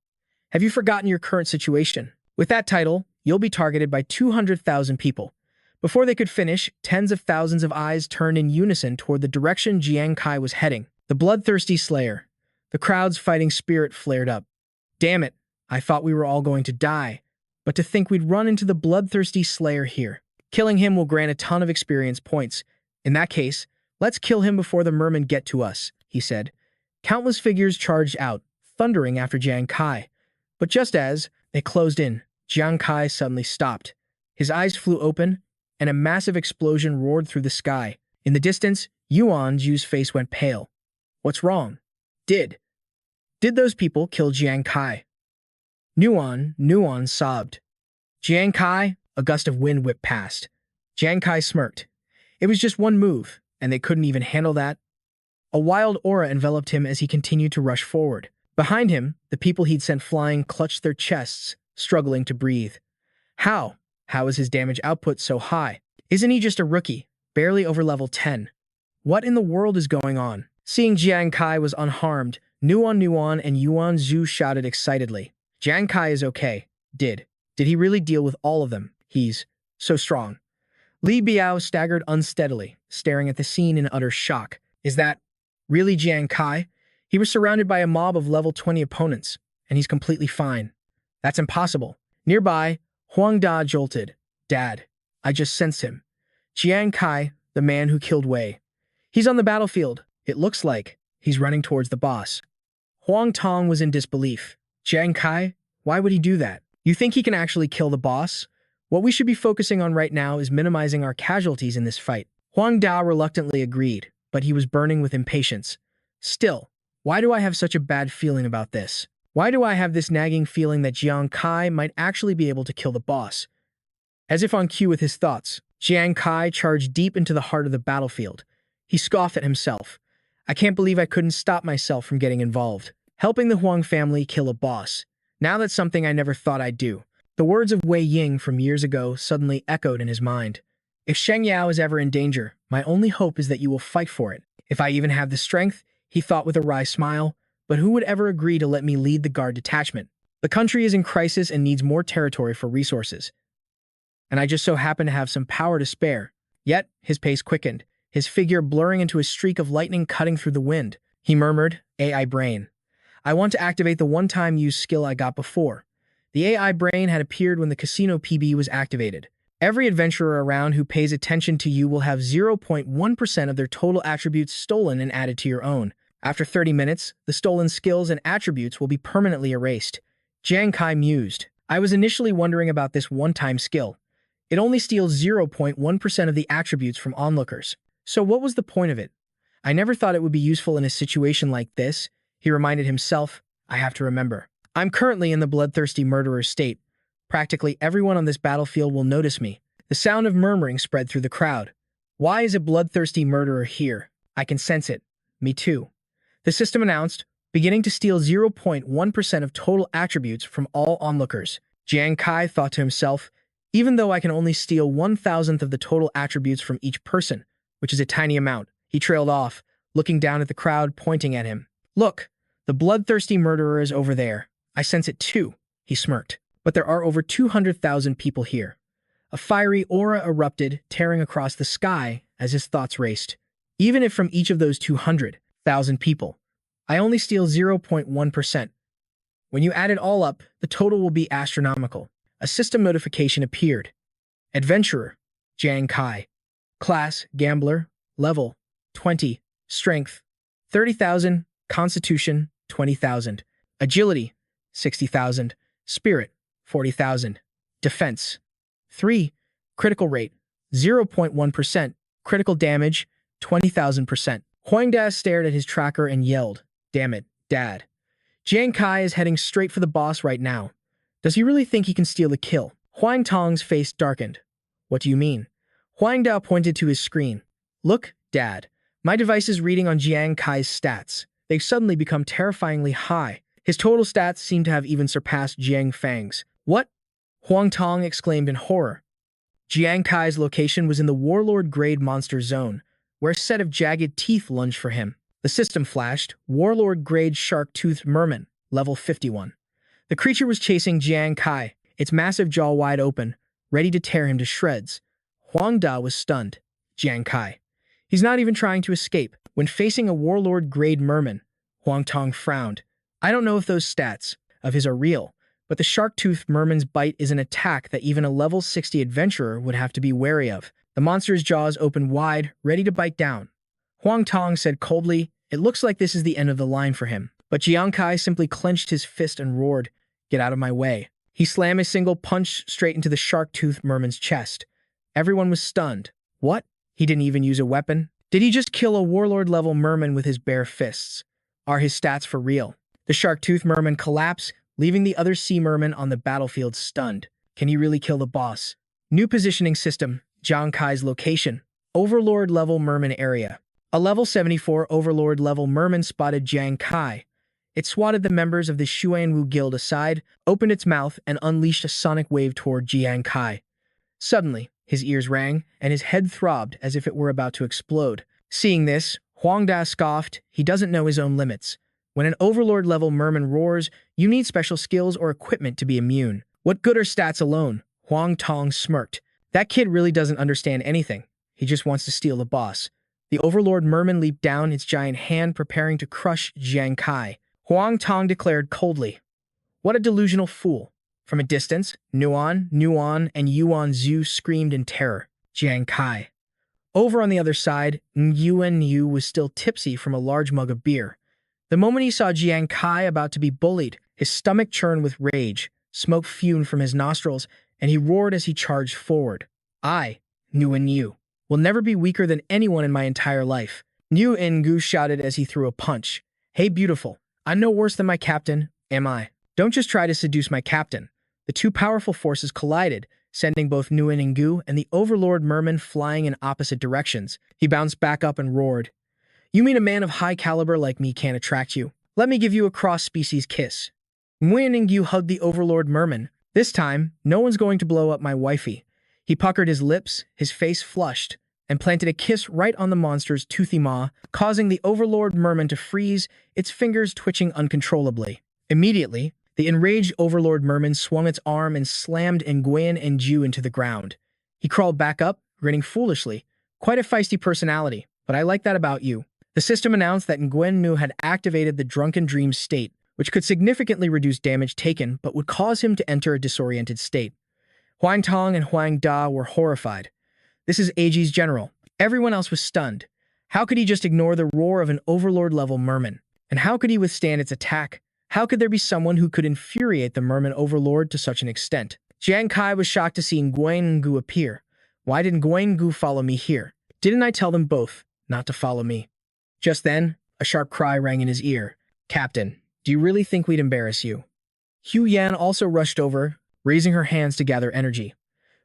Have you forgotten your current situation? With that title, you'll be targeted by 200,000 people. Before they could finish, tens of thousands of eyes turned in unison toward the direction Jiang Kai was heading. The bloodthirsty slayer. The crowd's fighting spirit flared up. Damn it, I thought we were all going to die. But to think we'd run into the bloodthirsty slayer here. Killing him will grant a ton of experience points. In that case, let's kill him before the mermen get to us, he said. Countless figures charged out, thundering after Jiang Kai. But just as they closed in, Jiang Kai suddenly stopped. His eyes flew open, and a massive explosion roared through the sky. In the distance, Yuan Ju's face went pale. What's wrong? Did those people kill Jiang Kai? Nuan sobbed. Jiang Kai, a gust of wind whipped past. Jiang Kai smirked. It was just one move, and they couldn't even handle that. A wild aura enveloped him as he continued to rush forward. Behind him, the people he'd sent flying clutched their chests, struggling to breathe. How is his damage output so high? Isn't he just a rookie? barely over level 10. What in the world is going on? Seeing Jiang Kai was unharmed, Nuan and Yuan Zhu shouted excitedly. Jiang Kai is okay. Did he really deal with all of them? He's so strong. Li Biao staggered unsteadily, staring at the scene in utter shock. Is that really Jiang Kai? He was surrounded by a mob of level 20 opponents, and he's completely fine. That's impossible. Nearby, Huang Da jolted. Dad, I just sensed him. Jiang Kai, the man who killed Wei. He's on the battlefield. It looks like he's running towards the boss. Huang Tong was in disbelief. Jiang Kai? Why would he do that? You think he can actually kill the boss? What we should be focusing on right now is minimizing our casualties in this fight. Huang Da reluctantly agreed, but he was burning with impatience. Still, why do I have such a bad feeling about this? Why do I have this nagging feeling that Jiang Kai might actually be able to kill the boss? As if on cue with his thoughts, Jiang Kai charged deep into the heart of the battlefield. He scoffed at himself. I can't believe I couldn't stop myself from getting involved. Helping the Huang family kill a boss. Now that's something I never thought I'd do. The words of Wei Ying from years ago suddenly echoed in his mind. If Sheng Yao is ever in danger, my only hope is that you will fight for it. If I even have the strength, he thought with a wry smile, but who would ever agree to let me lead the guard detachment? The country is in crisis and needs more territory for resources. And I just so happen to have some power to spare. Yet, his pace quickened, his figure blurring into a streak of lightning cutting through the wind. He murmured, AI brain. I want to activate the one-time use skill I got before. The AI brain had appeared when the casino PB was activated. Every adventurer around who pays attention to you will have 0.1% of their total attributes stolen and added to your own. After 30 minutes, the stolen skills and attributes will be permanently erased. Jiang Kai mused. I was initially wondering about this one-time skill. It only steals 0.1% of the attributes from onlookers. So what was the point of it? I never thought it would be useful in a situation like this, he reminded himself. I have to remember. I'm currently in the bloodthirsty murderer state. Practically everyone on this battlefield will notice me. The sound of murmuring spread through the crowd. Why is a bloodthirsty murderer here? I can sense it. Me too. The system announced, beginning to steal 0.1% of total attributes from all onlookers. Jiang Kai thought to himself, even though I can only steal 1,000th of the total attributes from each person, which is a tiny amount, he trailed off, looking down at the crowd, pointing at him. Look, the bloodthirsty murderer is over there. I sense it too, he smirked. But there are over 200,000 people here. A fiery aura erupted, tearing across the sky as his thoughts raced. Even if from each of those 200,000 people, I only steal 0.1%. When you add it all up, the total will be astronomical. A system notification appeared. Adventurer, Jiang Kai. Class, Gambler. Level, 20. Strength, 30,000. Constitution, 20,000. Agility, 60,000. Spirit, 40,000. Defense, 3. Critical rate, 0.1%. Critical damage, 20,000%. Huang Da stared at his tracker and yelled, Damn it, Dad. Jiang Kai is heading straight for the boss right now. Does he really think he can steal the kill? Huang Tong's face darkened. What do you mean? Huang Da pointed to his screen. Look, Dad. My device is reading on Jiang Kai's stats. They've suddenly become terrifyingly high. His total stats seem to have even surpassed Jiang Fang's. What? Huang Tong exclaimed in horror. Jiang Kai's location was in the Warlord-grade monster zone, where a set of jagged teeth lunged for him. The system flashed, Warlord-grade shark-toothed merman, level 51. The creature was chasing Jiang Kai, its massive jaw wide open, ready to tear him to shreds. Huang Da was stunned. Jiang Kai. He's not even trying to escape. When facing a Warlord-grade merman, Huang Tong frowned. I don't know if those stats of his are real, but the shark-toothed merman's bite is an attack that even a level 60 adventurer would have to be wary of. The monster's jaws opened wide, ready to bite down. Huang Tong said coldly, It looks like this is the end of the line for him. But Jiang Kai simply clenched his fist and roared, Get out of my way. He slammed a single punch straight into the shark-toothed merman's chest. Everyone was stunned. What? He didn't even use a weapon? Did he just kill a warlord-level merman with his bare fists? Are his stats for real? The shark-toothed merman collapsed, leaving the other sea merman on the battlefield stunned. Can he really kill the boss? New positioning system, Jiang Kai's location, Overlord-level merman area. A level 74 Overlord-level merman spotted Jiang Kai. It swatted the members of the Xuanwu Guild aside, opened its mouth, and unleashed a sonic wave toward Jiang Kai. Suddenly, His ears rang, and his head throbbed as if it were about to explode. Seeing this, Huang Da scoffed. He doesn't know his own limits. When an overlord-level merman roars, you need special skills or equipment to be immune. What good are stats alone? Huang Tong smirked. That kid really doesn't understand anything. He just wants to steal the boss. The overlord merman leaped down, its giant hand preparing to crush Jiang Kai. Huang Tong declared coldly, "What a delusional fool." From a distance, Nuan, and Yuan Zhu screamed in terror. Jiang Kai. Over on the other side, Yuan Yu was still tipsy from a large mug of beer. The moment he saw Jiang Kai about to be bullied, his stomach churned with rage, smoke fumed from his nostrils, and he roared as he charged forward. "I, Yuan Yu, will never be weaker than anyone in my entire life." Yuan Yu shouted as he threw a punch. "Hey, beautiful, I'm no worse than my captain, am I? Don't just try to seduce my captain." The two powerful forces collided, sending both Nguyen Ngu and the overlord merman flying in opposite directions. He bounced back up and roared, "You mean a man of high caliber like me can't attract you? Let me give you a cross-species kiss." Nguyen Ngu hugged the overlord merman. "This time, no one's going to blow up my wifey." He puckered his lips, his face flushed, and planted a kiss right on the monster's toothy maw, causing the overlord merman to freeze, its fingers twitching uncontrollably. Immediately, the enraged overlord merman swung its arm and slammed Nguyen Ngu into the ground. He crawled back up, grinning foolishly. "Quite a feisty personality, but I like that about you." The system announced that Nguyen Ngu had activated the drunken dream state, which could significantly reduce damage taken but would cause him to enter a disoriented state. Huang Tong and Huang Da were horrified. This is AG's general. Everyone else was stunned. How could he just ignore the roar of an overlord-level merman? And how could he withstand its attack? How could there be someone who could infuriate the merman overlord to such an extent? Jiang Kai was shocked to see Nguyen Ngu appear. Why didn't Nguyen Ngu follow me here? Didn't I tell them both not to follow me? Just then, a sharp cry rang in his ear. "Captain, do you really think we'd embarrass you?" Hu Yan also rushed over, raising her hands to gather energy.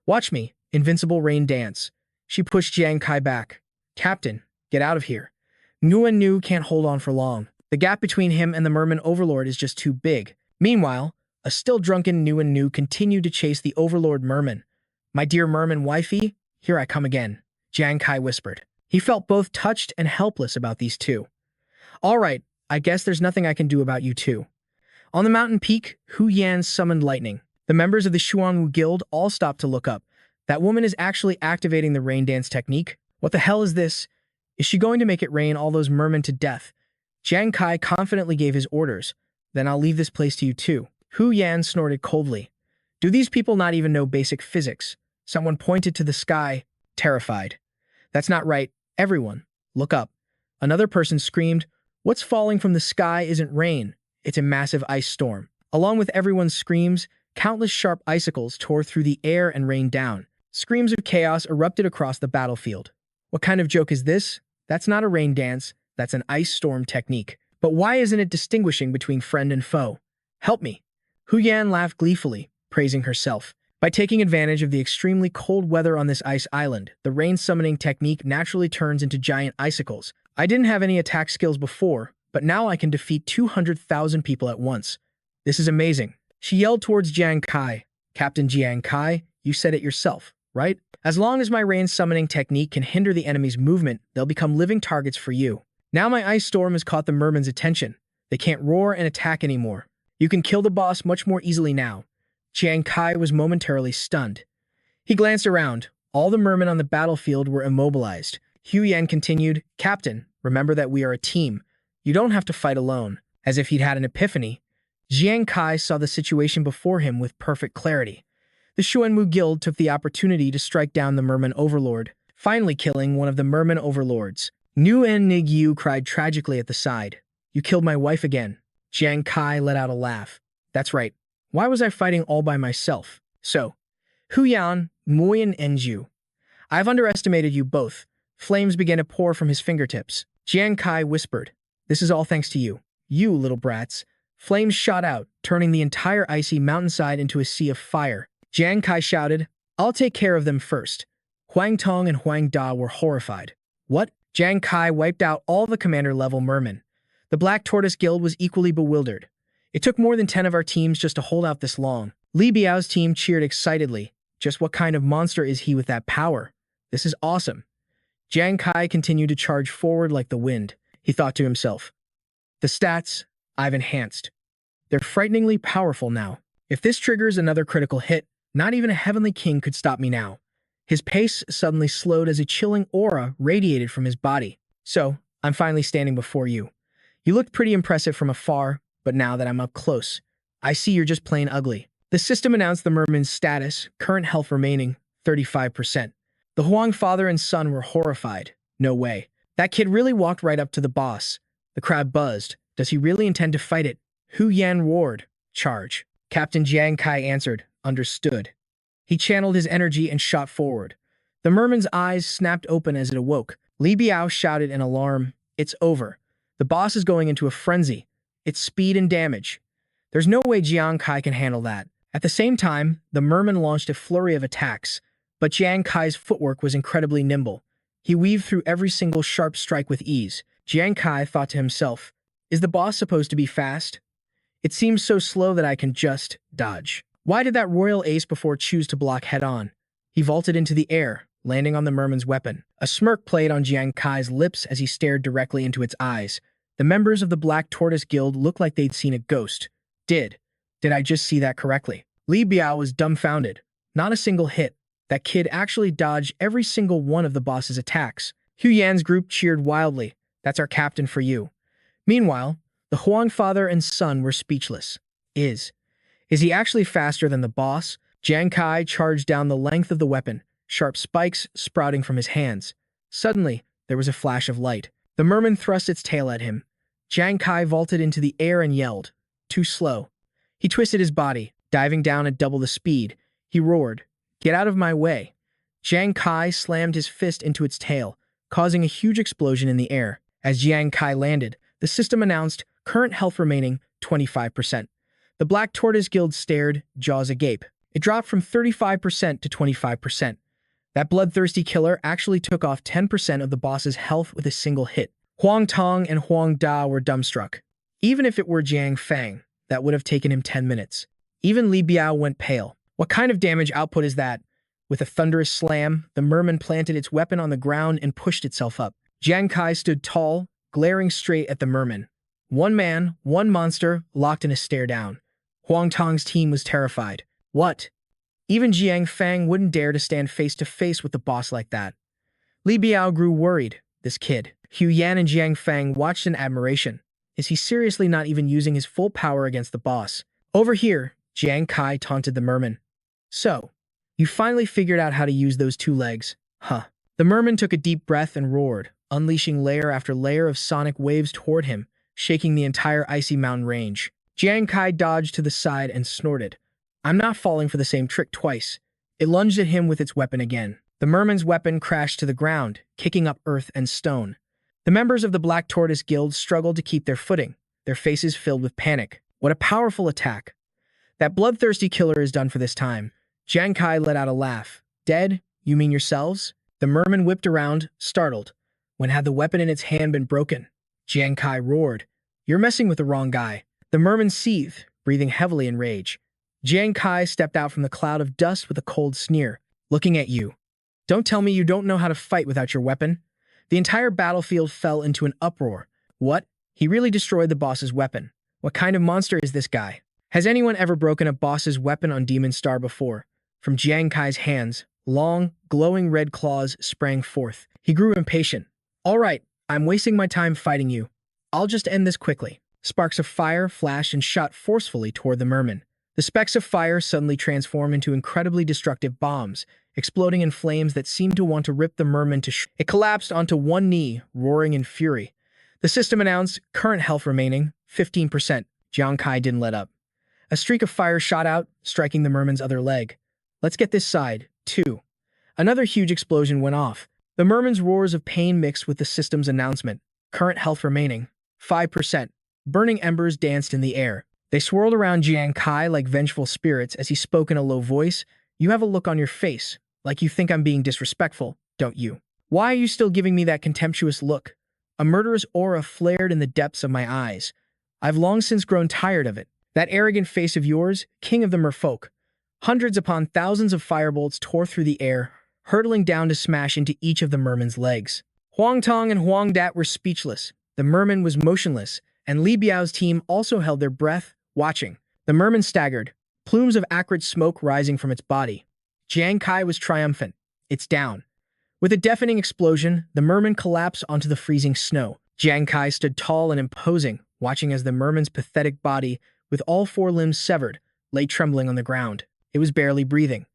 "Watch me, invincible rain dance." She pushed Jiang Kai back. "Captain, get out of here. Nguyen Ngu can't hold on for long. The gap between him and the merman overlord is just too big." Meanwhile, a still drunken Nguyen Ngu continued to chase the overlord merman. "My dear merman wifey, here I come again," Jiang Kai whispered. He felt both touched and helpless about these two. "All right, I guess there's nothing I can do about you two." On the mountain peak, Hu Yan summoned lightning. The members of the Xuanwu Guild all stopped to look up. That woman is actually activating the rain dance technique. What the hell is this? Is she going to make it rain all those mermen to death? Jiang Kai confidently gave his orders. "Then I'll leave this place to you too." Hu Yan snorted coldly. "Do these people not even know basic physics?" Someone pointed to the sky, terrified. "That's not right. Everyone, look up." Another person screamed, "What's falling from the sky isn't rain. It's a massive ice storm." Along with everyone's screams, countless sharp icicles tore through the air and rained down. Screams of chaos erupted across the battlefield. What kind of joke is this? That's not a rain dance. That's an ice storm technique. But why isn't it distinguishing between friend and foe? "Help me." Hu Yan laughed gleefully, praising herself. By taking advantage of the extremely cold weather on this ice island, the rain summoning technique naturally turns into giant icicles. I didn't have any attack skills before, but now I can defeat 200,000 people at once. This is amazing. She yelled towards Jiang Kai. "Captain Jiang Kai, you said it yourself, right? As long as my rain summoning technique can hinder the enemy's movement, they'll become living targets for you. Now my ice storm has caught the mermen's attention. They can't roar and attack anymore. You can kill the boss much more easily now." Jiang Kai was momentarily stunned. He glanced around. All the mermen on the battlefield were immobilized. Hu Yan continued, "Captain, remember that we are a team. You don't have to fight alone." As if he'd had an epiphany, Jiang Kai saw the situation before him with perfect clarity. The Xuanwu Guild took the opportunity to strike down the merman overlord, finally killing one of the merman overlords. Nguyen Ngu cried tragically at the side. "You killed my wife again." Jiang Kai let out a laugh. "That's right. Why was I fighting all by myself?" "So, Hu Yan, Nguyen Ngu, I've underestimated you both." Flames began to pour from his fingertips. Jiang Kai whispered, "This is all thanks to you. You little brats." Flames shot out, turning the entire icy mountainside into a sea of fire. Jiang Kai shouted, "I'll take care of them first." Huang Tong and Huang Da were horrified. "What?" Jiang Kai wiped out all the commander-level mermen. The Black Tortoise Guild was equally bewildered. "It took more than 10 of our teams just to hold out this long." Li Biao's team cheered excitedly. Just what kind of monster is he with that power? This is awesome. Jiang Kai continued to charge forward like the wind. He thought to himself, the stats I've enhanced. They're frighteningly powerful now. If this triggers another critical hit, not even a heavenly king could stop me now. His pace suddenly slowed as a chilling aura radiated from his body. So, I'm finally standing before you. You looked pretty impressive from afar, but now that I'm up close, I see you're just plain ugly. The system announced the merman's status, current health remaining, 35%. The Huang father and son were horrified. No way. That kid really walked right up to the boss. The crowd buzzed. Does he really intend to fight it? Hu Yan roared. Charge. Captain Jiang Kai answered. Understood. He channeled his energy and shot forward. The merman's eyes snapped open as it awoke. Li Biao shouted in alarm. It's over. The boss is going into a frenzy. It's speed and damage. There's no way Jiang Kai can handle that. At the same time, the merman launched a flurry of attacks, but Jiang Kai's footwork was incredibly nimble. He weaved through every single sharp strike with ease. Jiang Kai thought to himself, is the boss supposed to be fast? It seems so slow that I can just dodge. Why did that royal ace before choose to block head-on? He vaulted into the air, landing on the merman's weapon. A smirk played on Jiang Kai's lips as he stared directly into its eyes. The members of the Black Tortoise Guild looked like they'd seen a ghost. Did I just see that correctly? Li Biao was dumbfounded. Not a single hit. That kid actually dodged every single one of the boss's attacks. Hu Yan's group cheered wildly. That's our captain for you. Meanwhile, the Huang father and son were speechless. Is he actually faster than the boss? Jiang Kai charged down the length of the weapon, sharp spikes sprouting from his hands. Suddenly, there was a flash of light. The merman thrust its tail at him. Jiang Kai vaulted into the air and yelled, too slow. He twisted his body, diving down at double the speed. He roared, get out of my way. Jiang Kai slammed his fist into its tail, causing a huge explosion in the air. As Jiang Kai landed, the system announced, current health remaining, 25%. The Black Tortoise Guild stared, jaws agape. It dropped from 35% to 25%. That bloodthirsty killer actually took off 10% of the boss's health with a single hit. Huang Tong and Huang Da were dumbstruck. Even if it were Jiang Fang, that would have taken him 10 minutes. Even Li Biao went pale. What kind of damage output is that? With a thunderous slam, the merman planted its weapon on the ground and pushed itself up. Jiang Kai stood tall, glaring straight at the merman. One man, one monster, locked in a stare down. Huang Tong's team was terrified. What? Even Jiang Fang wouldn't dare to stand face to face with the boss like that. Li Biao grew worried. This kid. Hu Yan and Jiang Fang watched in admiration. Is he seriously not even using his full power against the boss? Over here, Jiang Kai taunted the merman. So, you finally figured out how to use those two legs, huh? The merman took a deep breath and roared, unleashing layer after layer of sonic waves toward him, shaking the entire icy mountain range. Jiang Kai dodged to the side and snorted. I'm not falling for the same trick twice. It lunged at him with its weapon again. The merman's weapon crashed to the ground, kicking up earth and stone. The members of the Black Tortoise Guild struggled to keep their footing, their faces filled with panic. What a powerful attack. That bloodthirsty killer is done for this time. Jiang Kai let out a laugh. Dead? You mean yourselves? The merman whipped around, startled. When had the weapon in its hand been broken? Jiang Kai roared. You're messing with the wrong guy. The merman seethed, breathing heavily in rage. Jiang Kai stepped out from the cloud of dust with a cold sneer. Looking at you. Don't tell me you don't know how to fight without your weapon. The entire battlefield fell into an uproar. What? He really destroyed the boss's weapon. What kind of monster is this guy? Has anyone ever broken a boss's weapon on Demon Star before? From Jiang Kai's hands, long, glowing red claws sprang forth. He grew impatient. All right, I'm wasting my time fighting you. I'll just end this quickly. Sparks of fire flashed and shot forcefully toward the merman. The specks of fire suddenly transformed into incredibly destructive bombs, exploding in flames that seemed to want to rip the merman to shreds. It collapsed onto one knee, roaring in fury. The system announced, current health remaining, 15%. Jiang Kai didn't let up. A streak of fire shot out, striking the merman's other leg. Let's get this side, too. Another huge explosion went off. The merman's roars of pain mixed with the system's announcement. Current health remaining, 5%. Burning embers danced in the air. They swirled around Jiang Kai like vengeful spirits as he spoke in a low voice. You have a look on your face, like you think I'm being disrespectful, don't you? Why are you still giving me that contemptuous look? A murderous aura flared in the depths of my eyes. I've long since grown tired of it. That arrogant face of yours, king of the merfolk. Hundreds upon thousands of firebolts tore through the air, hurtling down to smash into each of the merman's legs. Huang Tong and Huang Dat were speechless. The merman was motionless, and Li Biao's team also held their breath, watching. The merman staggered, plumes of acrid smoke rising from its body. Jiang Kai was triumphant. It's down. With a deafening explosion, the merman collapsed onto the freezing snow. Jiang Kai stood tall and imposing, watching as the merman's pathetic body, with all four limbs severed, lay trembling on the ground. It was barely breathing.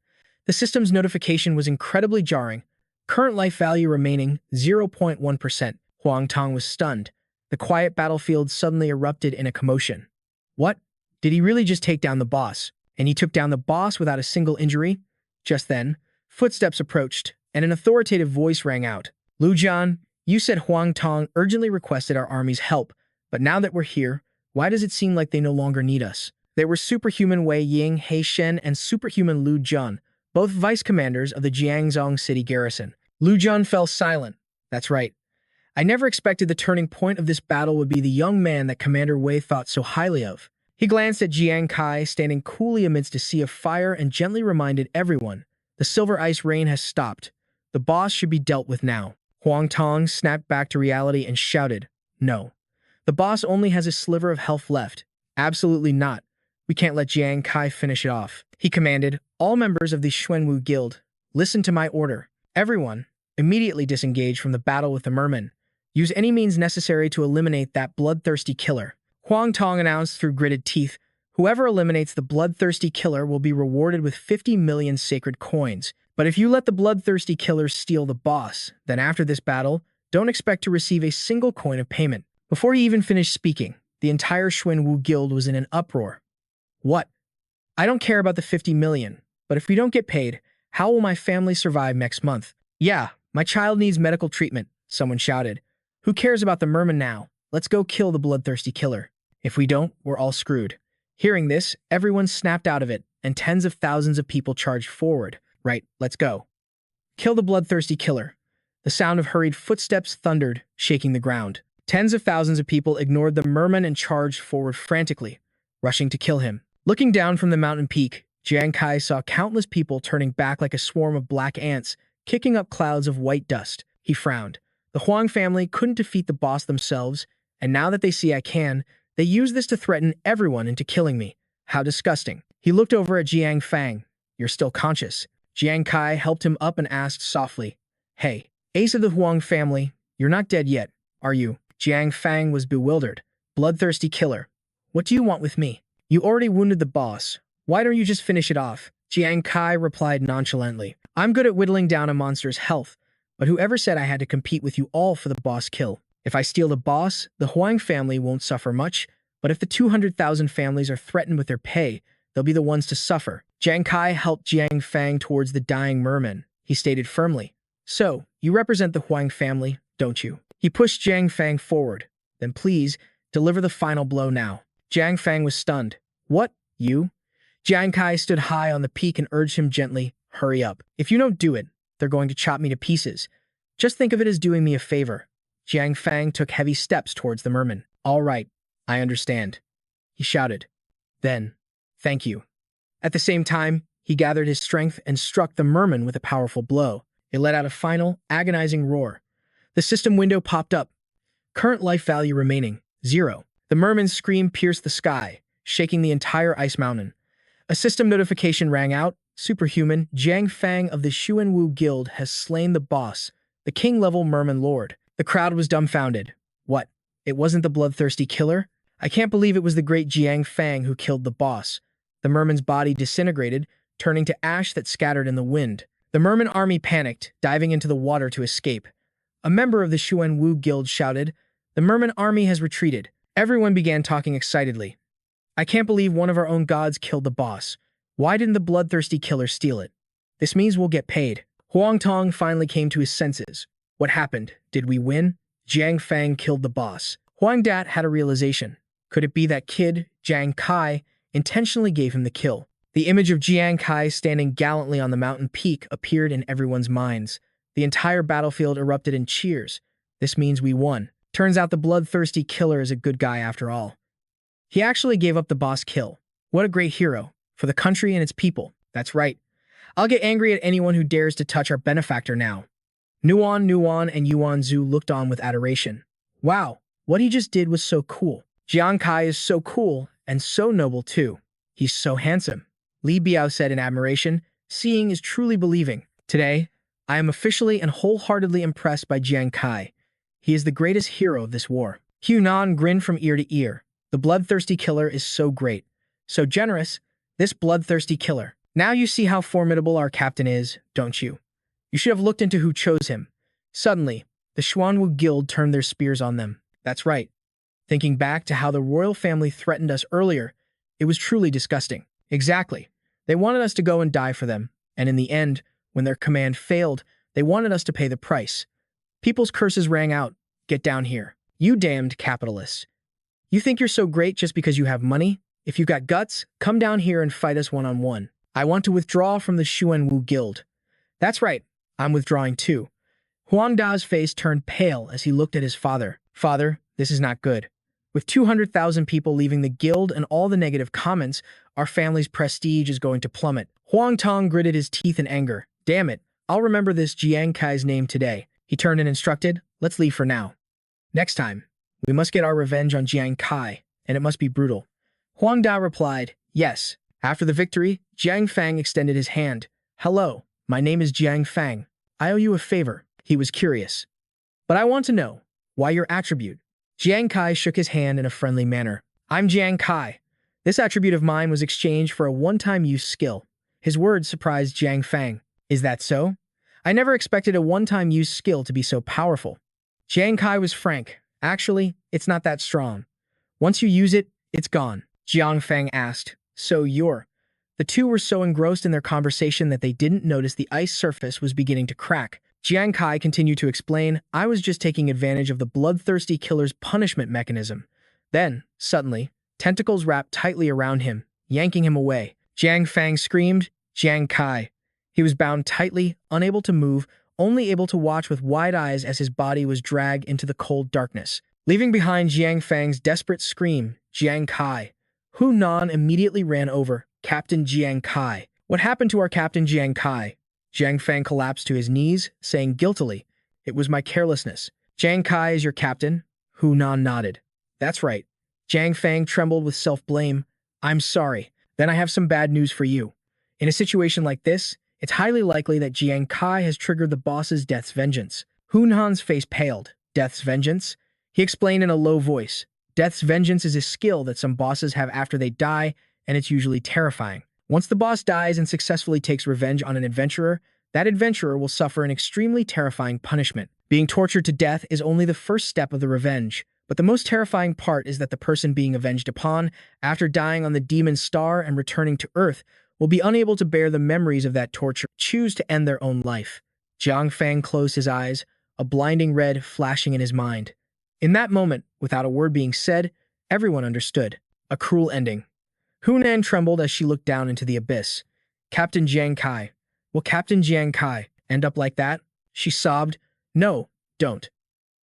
The system's notification was incredibly jarring. Current life value remaining 0.1%. Huang Tong was stunned. The quiet battlefield suddenly erupted in a commotion. What? Did he really just take down the boss? And he took down the boss without a single injury? Just then, footsteps approached, and an authoritative voice rang out. Lu Jian, you said Huang Tong urgently requested our army's help, but now that we're here, why does it seem like they no longer need us? There were superhuman Wei Ying, He Shen, and superhuman Lu Jian, both vice commanders of the Jiangzhong city garrison. Lu Jian fell silent. That's right. I never expected the turning point of this battle would be the young man that Commander Wei thought so highly of. He glanced at Jiang Kai, standing coolly amidst a sea of fire, and gently reminded everyone, the silver ice rain has stopped. The boss should be dealt with now. Huang Tong snapped back to reality and shouted, no. The boss only has a sliver of health left. Absolutely not. We can't let Jiang Kai finish it off. He commanded, all members of the Xuanwu Guild, listen to my order. Everyone, immediately disengage from the battle with the merman. Use any means necessary to eliminate that bloodthirsty killer. Huang Tong announced through gritted teeth, whoever eliminates the bloodthirsty killer will be rewarded with 50 million sacred coins. But if you let the bloodthirsty killer steal the boss, then after this battle, don't expect to receive a single coin of payment. Before he even finished speaking, the entire Xuanwu Guild was in an uproar. What? I don't care about the 50 million, but if we don't get paid, how will my family survive next month? Yeah, my child needs medical treatment, someone shouted. Who cares about the merman now? Let's go kill the bloodthirsty killer. If we don't, we're all screwed. Hearing this, everyone snapped out of it, and tens of thousands of people charged forward. Right, let's go. Kill the bloodthirsty killer. The sound of hurried footsteps thundered, shaking the ground. Tens of thousands of people ignored the merman and charged forward frantically, rushing to kill him. Looking down from the mountain peak, Jiang Kai saw countless people turning back like a swarm of black ants, kicking up clouds of white dust. He frowned. The Huang family couldn't defeat the boss themselves, and now that they see I can, they use this to threaten everyone into killing me. How disgusting. He looked over at Jiang Fang. You're still conscious. Jiang Kai helped him up and asked softly, Hey, ace of the Huang family, you're not dead yet, are you? Jiang Fang was bewildered. Bloodthirsty killer. What do you want with me? You already wounded the boss. Why don't you just finish it off? Jiang Kai replied nonchalantly. I'm good at whittling down a monster's health, but whoever said I had to compete with you all for the boss kill? If I steal the boss, the Huang family won't suffer much, but if the 200,000 families are threatened with their pay, they'll be the ones to suffer. Jiang Kai helped Jiang Fang towards the dying merman. He stated firmly, So, you represent the Huang family, don't you? He pushed Jiang Fang forward. Then please, deliver the final blow now. Jiang Fang was stunned. What? You? Jiang Kai stood high on the peak and urged him gently, hurry up. If you don't do it, they're going to chop me to pieces. Just think of it as doing me a favor. Jiang Fang took heavy steps towards the merman. All right, I understand. He shouted. Then, thank you. At the same time, he gathered his strength and struck the merman with a powerful blow. It let out a final, agonizing roar. The system window popped up. Current life value remaining, 0. The merman's scream pierced the sky, shaking the entire ice mountain. A system notification rang out. Superhuman Jiang Fang of the Xuanwu Guild has slain the boss, the king-level merman lord. The crowd was dumbfounded. What? It wasn't the bloodthirsty killer? I can't believe it was the great Jiang Fang who killed the boss. The merman's body disintegrated, turning to ash that scattered in the wind. The merman army panicked, diving into the water to escape. A member of the Xuanwu Guild shouted, The merman army has retreated. Everyone began talking excitedly. I can't believe one of our own gods killed the boss. Why didn't the bloodthirsty killer steal it? This means we'll get paid. Huang Tong finally came to his senses. What happened? Did we win? Jiang Fang killed the boss. Huang Dat had a realization. Could it be that kid, Jiang Kai, intentionally gave him the kill? The image of Jiang Kai standing gallantly on the mountain peak appeared in everyone's minds. The entire battlefield erupted in cheers. This means we won. Turns out the bloodthirsty killer is a good guy after all. He actually gave up the boss kill. What a great hero, for the country and its people. That's right. I'll get angry at anyone who dares to touch our benefactor now. Nuan, and Yuan Zhu looked on with adoration. Wow, what he just did was so cool. Jiang Kai is so cool, and so noble too. He's so handsome. Li Biao said in admiration, seeing is truly believing. Today, I am officially and wholeheartedly impressed by Jiang Kai. He is the greatest hero of this war. Hunan grinned from ear to ear. The bloodthirsty killer is so great. So generous, this bloodthirsty killer. Now you see how formidable our captain is, don't you? You should have looked into who chose him. Suddenly, the Xuanwu Guild turned their spears on them. That's right. Thinking back to how the royal family threatened us earlier, it was truly disgusting. Exactly. They wanted us to go and die for them, and in the end, when their command failed, they wanted us to pay the price. People's curses rang out. Get down here. You damned capitalists. You think you're so great just because you have money? If you've got guts, come down here and fight us one-on-one. I want to withdraw from the Xuanwu Guild. That's right. I'm withdrawing too. Huang Da's face turned pale as he looked at his father. Father, this is not good. With 200,000 people leaving the guild and all the negative comments, our family's prestige is going to plummet. Huang Tong gritted his teeth in anger. Damn it, I'll remember this Jiang Kai's name today. He turned and instructed, let's leave for now. Next time, we must get our revenge on Jiang Kai, and it must be brutal. Huang Da replied, yes. After the victory, Jiang Fang extended his hand. Hello, my name is Jiang Fang. I owe you a favor. He was curious. But I want to know, why your attribute? Jiang Kai shook his hand in a friendly manner. I'm Jiang Kai. This attribute of mine was exchanged for a one-time use skill. His words surprised Jiang Fang. Is that so? I never expected a one-time use skill to be so powerful. Jiang Kai was frank. Actually, it's not that strong. Once you use it, it's gone. Jiang Fang asked, so you're... The two were so engrossed in their conversation that they didn't notice the ice surface was beginning to crack. Jiang Kai continued to explain, I was just taking advantage of the bloodthirsty killer's punishment mechanism. Then, suddenly, tentacles wrapped tightly around him, yanking him away. Jiang Fang screamed, Jiang Kai. He was bound tightly, unable to move, only able to watch with wide eyes as his body was dragged into the cold darkness. Leaving behind Jiang Fang's desperate scream, Jiang Kai. Hu Nan immediately ran over. Captain Jiang Kai. What happened to our Captain Jiang Kai? Jiang Fang collapsed to his knees, saying guiltily, it was my carelessness. Jiang Kai is your captain? Hu Nan nodded. That's right. Jiang Fang trembled with self-blame. I'm sorry. Then I have some bad news for you. In a situation like this, it's highly likely that Jiang Kai has triggered the boss's Death's Vengeance. Hu Nan's face paled. Death's Vengeance? He explained in a low voice. Death's Vengeance is a skill that some bosses have after they die, and it's usually terrifying. Once the boss dies and successfully takes revenge on an adventurer, that adventurer will suffer an extremely terrifying punishment. Being tortured to death is only the first step of the revenge, but the most terrifying part is that the person being avenged upon, after dying on the demon star and returning to Earth, will be unable to bear the memories of that torture, choose to end their own life. Jiang Fang closed his eyes, a blinding red flashing in his mind. In that moment, without a word being said, everyone understood. A cruel ending. Hunan trembled as she looked down into the abyss. Captain Jiang Kai. Will Captain Jiang Kai end up like that? She sobbed. No, don't.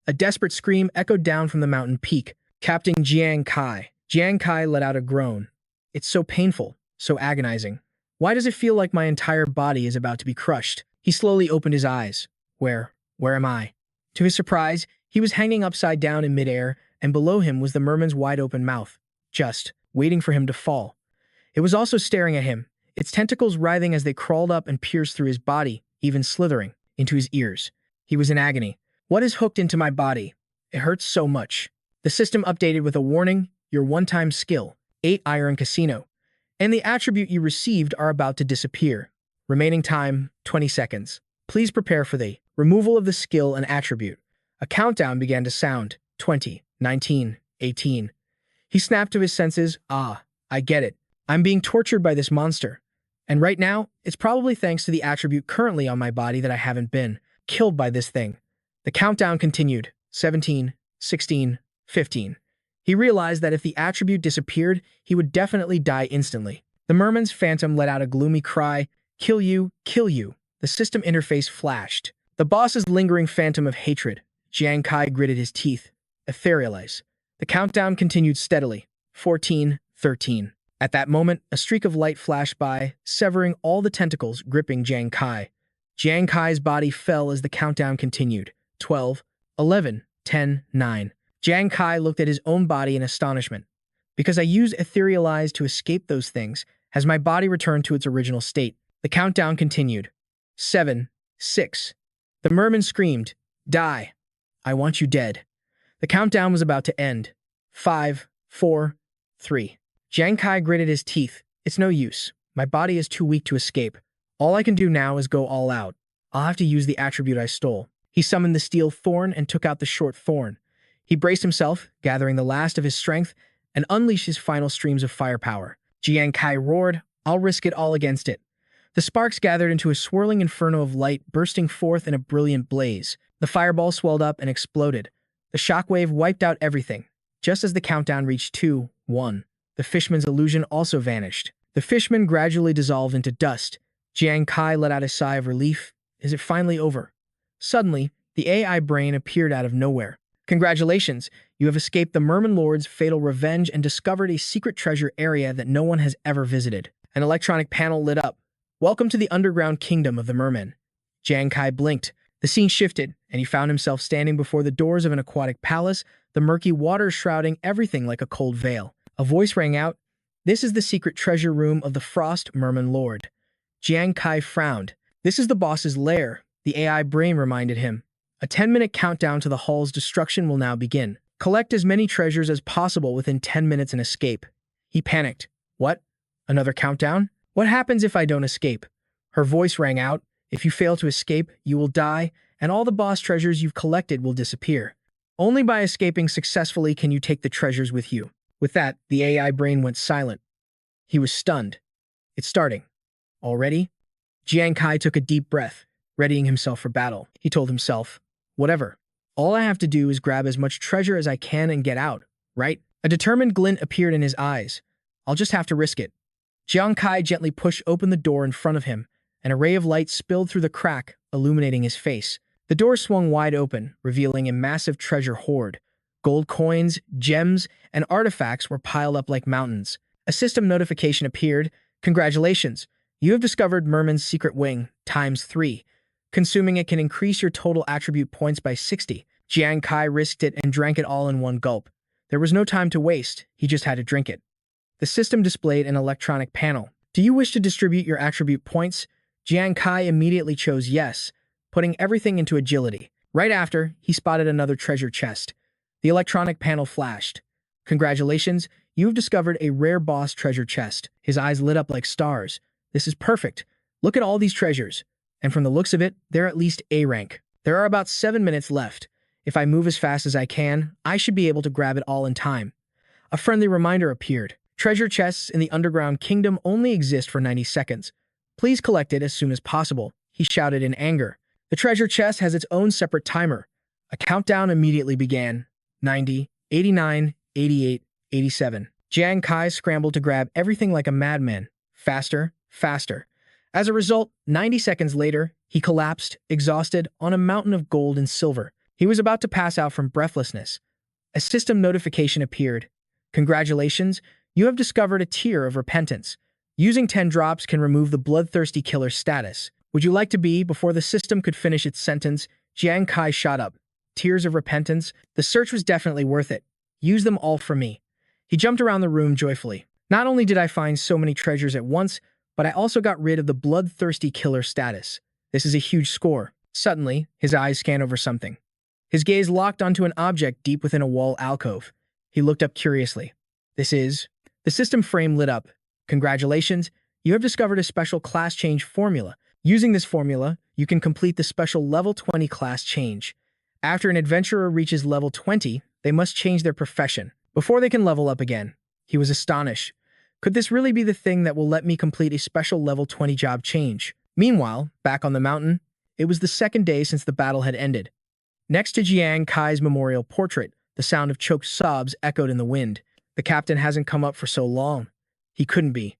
A desperate scream echoed down from the mountain peak. Captain Jiang Kai. Jiang Kai let out a groan. It's so painful, so agonizing. Why does it feel like my entire body is about to be crushed? He slowly opened his eyes. Where am I? To his surprise, he was hanging upside down in midair, and below him was the merman's wide-open mouth, just waiting for him to fall. It was also staring at him, its tentacles writhing as they crawled up and pierced through his body, even slithering into his ears. He was in agony. What is hooked into my body? It hurts so much. The system updated with a warning, your one-time skill, 8 Iron Casino, and the attribute you received are about to disappear. Remaining time, 20 seconds. Please prepare for the removal of the skill and attribute. A countdown began to sound. 20, 19, 18. He snapped to his senses. Ah, I get it. I'm being tortured by this monster. And right now, it's probably thanks to the attribute currently on my body that I haven't been killed by this thing. The countdown continued. 17, 16, 15. He realized that if the attribute disappeared, he would definitely die instantly. The merman's phantom let out a gloomy cry. Kill you, kill you. The system interface flashed. The boss's lingering phantom of hatred. Jiang Kai gritted his teeth. Etherealize. The countdown continued steadily. 14, 13. At that moment, a streak of light flashed by, severing all the tentacles gripping Jiang Kai. Jiang Kai's body fell as the countdown continued. 12, 11, 10, 9. Jiang Kai looked at his own body in astonishment. Because I used etherealized to escape those things, has my body returned to its original state. The countdown continued. 7, 6. The merman screamed, "Die! I want you dead." The countdown was about to end. 5, 4, 3. Jiang Kai gritted his teeth. It's no use. My body is too weak to escape. All I can do now is go all out. I'll have to use the attribute I stole. He summoned the steel thorn and took out the short thorn. He braced himself, gathering the last of his strength, and unleashed his final streams of firepower. Jiang Kai roared, "I'll risk it all against it." The sparks gathered into a swirling inferno of light, bursting forth in a brilliant blaze. The fireball swelled up and exploded. The shockwave wiped out everything. Just as the countdown reached 2, 1, the fishman's illusion also vanished. The fishman gradually dissolved into dust. Jiang Kai let out a sigh of relief. Is it finally over? Suddenly, the AI brain appeared out of nowhere. Congratulations, you have escaped the Merman Lord's fatal revenge and discovered a secret treasure area that no one has ever visited. An electronic panel lit up. Welcome to the underground kingdom of the mermen. Jiang Kai blinked. The scene shifted, and he found himself standing before the doors of an aquatic palace, the murky waters shrouding everything like a cold veil. A voice rang out, "This is the secret treasure room of the Frost Merman Lord." Jiang Kai frowned. "This is the boss's lair," the AI brain reminded him. "A 10-minute countdown to the hall's destruction will now begin. Collect as many treasures as possible within 10 minutes and escape." He panicked. "What? Another countdown? What happens if I don't escape?" Her voice rang out, "If you fail to escape, you will die, and all the boss treasures you've collected will disappear. Only by escaping successfully can you take the treasures with you." With that, the AI brain went silent. He was stunned. It's starting. Already? Jiang Kai took a deep breath, readying himself for battle. He told himself, "Whatever. All I have to do is grab as much treasure as I can and get out, right?" A determined glint appeared in his eyes. "I'll just have to risk it." Jiang Kai gently pushed open the door in front of him. An array of light spilled through the crack, illuminating his face. The door swung wide open, revealing a massive treasure hoard. Gold coins, gems, and artifacts were piled up like mountains. A system notification appeared. "Congratulations! You have discovered Merman's secret wing, ×3. Consuming it can increase your total attribute points by 60. Jiang Kai risked it and drank it all in one gulp. There was no time to waste. He just had to drink it. The system displayed an electronic panel. "Do you wish to distribute your attribute points?" Jiang Kai immediately chose yes, putting everything into agility. Right after, he spotted another treasure chest. The electronic panel flashed. "Congratulations, you have discovered a rare boss treasure chest." His eyes lit up like stars. "This is perfect. Look at all these treasures. And from the looks of it, they're at least A rank. There are about 7 minutes left. If I move as fast as I can, I should be able to grab it all in time." A friendly reminder appeared. "Treasure chests in the underground kingdom only exist for 90 seconds. Please collect it as soon as possible," he shouted in anger. The treasure chest has its own separate timer. A countdown immediately began. 90, 89, 88, 87. Jiang Kai scrambled to grab everything like a madman. Faster, faster. As a result, 90 seconds later, he collapsed, exhausted, on a mountain of gold and silver. He was about to pass out from breathlessness. A system notification appeared. "Congratulations, you have discovered a tear of repentance. Using 10 drops can remove the bloodthirsty killer status. Would you like to be?" Before the system could finish its sentence, Jiang Kai shot up. Tears of repentance? The search was definitely worth it. Use them all for me. He jumped around the room joyfully. "Not only did I find so many treasures at once, but I also got rid of the bloodthirsty killer status. This is a huge score." Suddenly, his eyes scanned over something. His gaze locked onto an object deep within a wall alcove. He looked up curiously. "This is..." The system frame lit up. "Congratulations, you have discovered a special class change formula. Using this formula, you can complete the special level 20 class change. After an adventurer reaches level 20, they must change their profession before they can level up again." He was astonished. Could this really be the thing that will let me complete a special level 20 job change? Meanwhile, back on the mountain, it was the second day since the battle had ended. Next to Jiang Kai's memorial portrait, the sound of choked sobs echoed in the wind. The captain hasn't come up for so long. He couldn't be.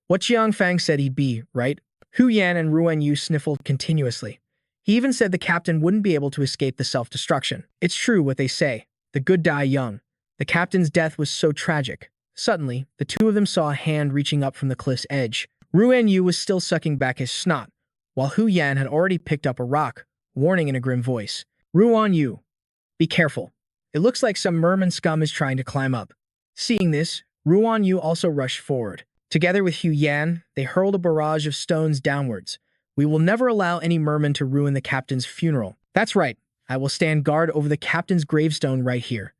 What Jiang Fang said he'd be, right? Hu Yan and Ruan Yu sniffled continuously. He even said the captain wouldn't be able to escape the self-destruction. It's true what they say. The good die young. The captain's death was so tragic. Suddenly, the two of them saw a hand reaching up from the cliff's edge. Ruan Yu was still sucking back his snot, while Hu Yan had already picked up a rock, warning in a grim voice. Ruan Yu, be careful. It looks like some merman scum is trying to climb up. Seeing this, Ruan Yu also rushed forward. Together with Hu Yan, they hurled a barrage of stones downwards. We will never allow any merman to ruin the captain's funeral. That's right. I will stand guard over the captain's gravestone right here.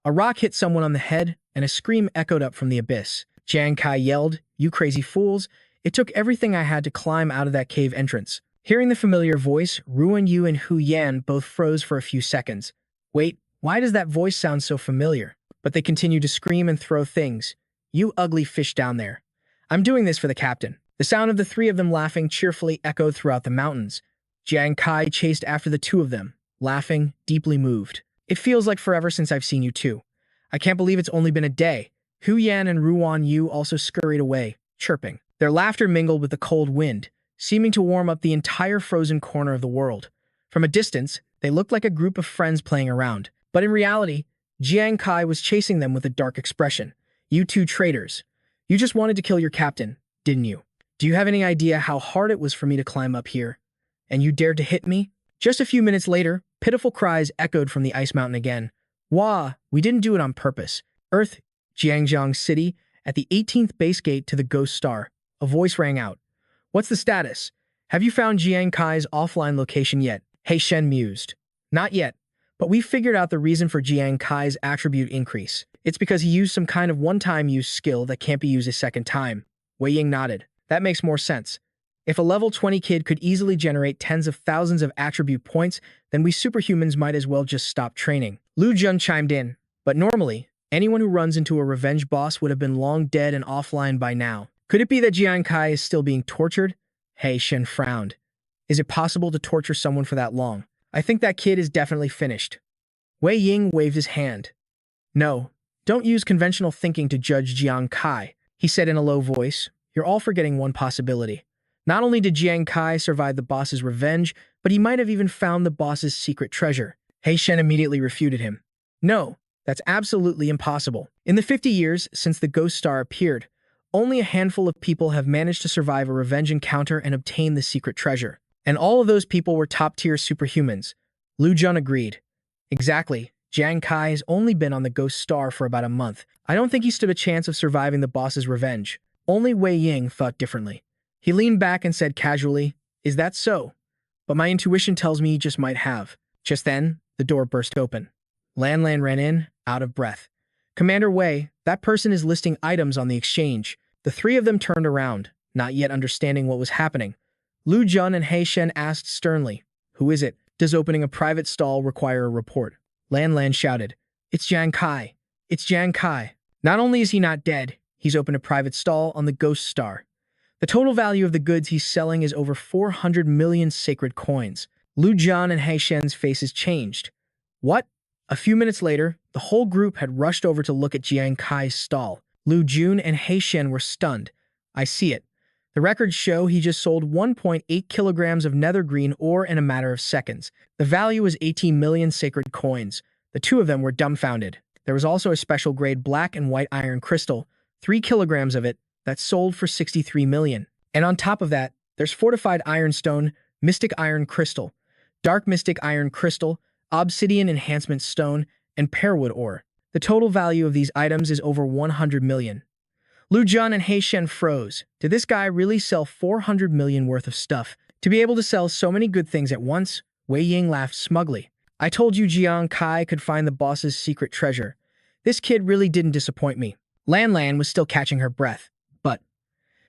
A rock hit someone on the head, and a scream echoed up from the abyss. Jiang Kai yelled, "You crazy fools! It took everything I had to climb out of that cave entrance." Hearing the familiar voice, Ruan Yu and Hu Yan both froze for a few seconds. Wait, why does that voice sound so familiar? But they continued to scream and throw things. You ugly fish down there. I'm doing this for the captain. The sound of the three of them laughing cheerfully echoed throughout the mountains. Jiang Kai chased after the two of them, laughing, deeply moved. It feels like forever since I've seen you two. I can't believe it's only been a day. Hu Yan and Ruan Yu also scurried away, chirping. Their laughter mingled with the cold wind, seeming to warm up the entire frozen corner of the world. From a distance, they looked like a group of friends playing around. But in reality, Jiang Kai was chasing them with a dark expression. You two traitors. You just wanted to kill your captain, didn't you? Do you have any idea how hard it was for me to climb up here? And you dared to hit me? Just a few minutes later, pitiful cries echoed from the ice mountain again. Wah, we didn't do it on purpose. Earth, Jiangjiang City, at the 18th base gate to the Ghost Star. A voice rang out. What's the status? Have you found Jiang Kai's offline location yet? He Shen mused. Not yet, but we figured out the reason for Jiang Kai's attribute increase. It's because he used some kind of one-time use skill that can't be used a second time. Wei Ying nodded. That makes more sense. If a level 20 kid could easily generate tens of thousands of attribute points, then we superhumans might as well just stop training. Lu Jun chimed in. But normally, anyone who runs into a revenge boss would have been long dead and offline by now. Could it be that Jiang Kai is still being tortured? He Shen frowned. Is it possible to torture someone for that long? I think that kid is definitely finished. Wei Ying waved his hand. No, don't use conventional thinking to judge Jiang Kai, he said in a low voice. You're all forgetting one possibility. Not only did Jiang Kai survive the boss's revenge, but he might have even found the boss's secret treasure. He Shen immediately refuted him. No, that's absolutely impossible. In the 50 years since the Ghost Star appeared, only a handful of people have managed to survive a revenge encounter and obtain the secret treasure. And all of those people were top-tier superhumans. Lu Jun agreed. Exactly. Jiang Kai has only been on the Ghost Star for about a month. I don't think he stood a chance of surviving the boss's revenge. Only Wei Ying thought differently. He leaned back and said casually, Is that so? But my intuition tells me he just might have. Just then, the door burst open. Lan Lan ran in, out of breath. Commander Wei, that person is listing items on the exchange. The three of them turned around, not yet understanding what was happening. Lu Jun and He Shen asked sternly, Who is it? Does opening a private stall require a report? Lan Lan shouted, It's Jiang Kai. It's Jiang Kai. Not only is he not dead, he's opened a private stall on the Ghost Star. The total value of the goods he's selling is over 400 million sacred coins. Lu Jun and He Shen's faces changed. What? A few minutes later, the whole group had rushed over to look at Jiang Kai's stall. Lu Jun and He Shen were stunned. I see it. The records show he just sold 1.8 kilograms of nether green ore in a matter of seconds. The value was 18 million sacred coins. The two of them were dumbfounded. There was also a special grade black and white iron crystal, 3 kilograms of it, that sold for 63 million. And on top of that, there's fortified ironstone, mystic iron crystal, dark mystic iron crystal, obsidian enhancement stone, and pearwood ore. The total value of these items is over 100 million. Lu Jun and He Shen froze. Did this guy really sell 400 million worth of stuff? To be able to sell so many good things at once? Wei Ying laughed smugly. I told you Jiang Kai could find the boss's secret treasure. This kid really didn't disappoint me. Lan Lan was still catching her breath. But,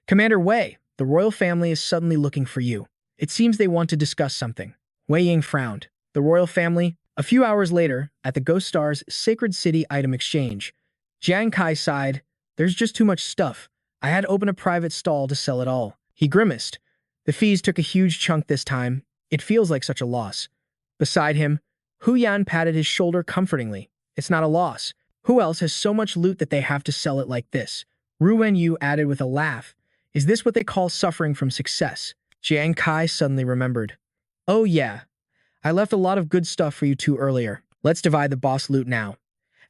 Commander Wei, the royal family is suddenly looking for you. It seems they want to discuss something. Wei Ying frowned. The royal family? A few hours later, at the Ghost Star's Sacred City Item Exchange, Jiang Kai sighed. There's just too much stuff. I had to open a private stall to sell it all. He grimaced. The fees took a huge chunk this time. It feels like such a loss. Beside him, Hu Yan patted his shoulder comfortingly. It's not a loss. Who else has so much loot that they have to sell it like this? Ruan Yu added with a laugh. Is this what they call suffering from success? Jiang Kai suddenly remembered. Oh yeah. I left a lot of good stuff for you two earlier. Let's divide the boss loot now.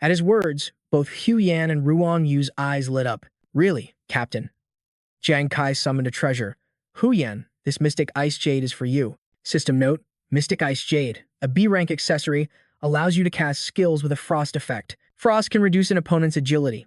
At his words, Both Hu Yan and Ruan Yu's eyes lit up. Really, Captain? Jiang Kai summoned a treasure. Hu Yan, this Mystic Ice Jade is for you. System note, Mystic Ice Jade, a B-rank accessory, allows you to cast skills with a frost effect. Frost can reduce an opponent's agility,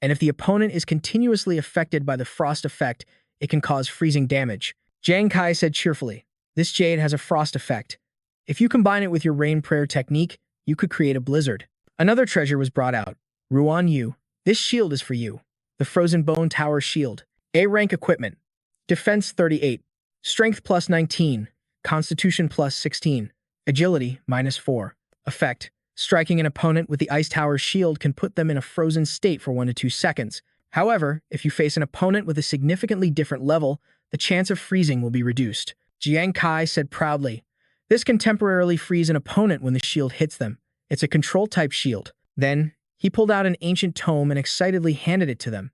and if the opponent is continuously affected by the frost effect, it can cause freezing damage. Jiang Kai said cheerfully, this jade has a frost effect. If you combine it with your rain prayer technique, you could create a blizzard. Another treasure was brought out. Ruan Yu, this shield is for you. The Frozen Bone Tower Shield. A-rank equipment. Defense 38. Strength plus 19. Constitution plus 16. Agility minus 4. Effect. Striking an opponent with the Ice Tower Shield can put them in a frozen state for 1 to 2 seconds. However, if you face an opponent with a significantly different level, the chance of freezing will be reduced. Jiang Kai said proudly, this can temporarily freeze an opponent when the shield hits them. It's a control-type shield. Then, he pulled out an ancient tome and excitedly handed it to them.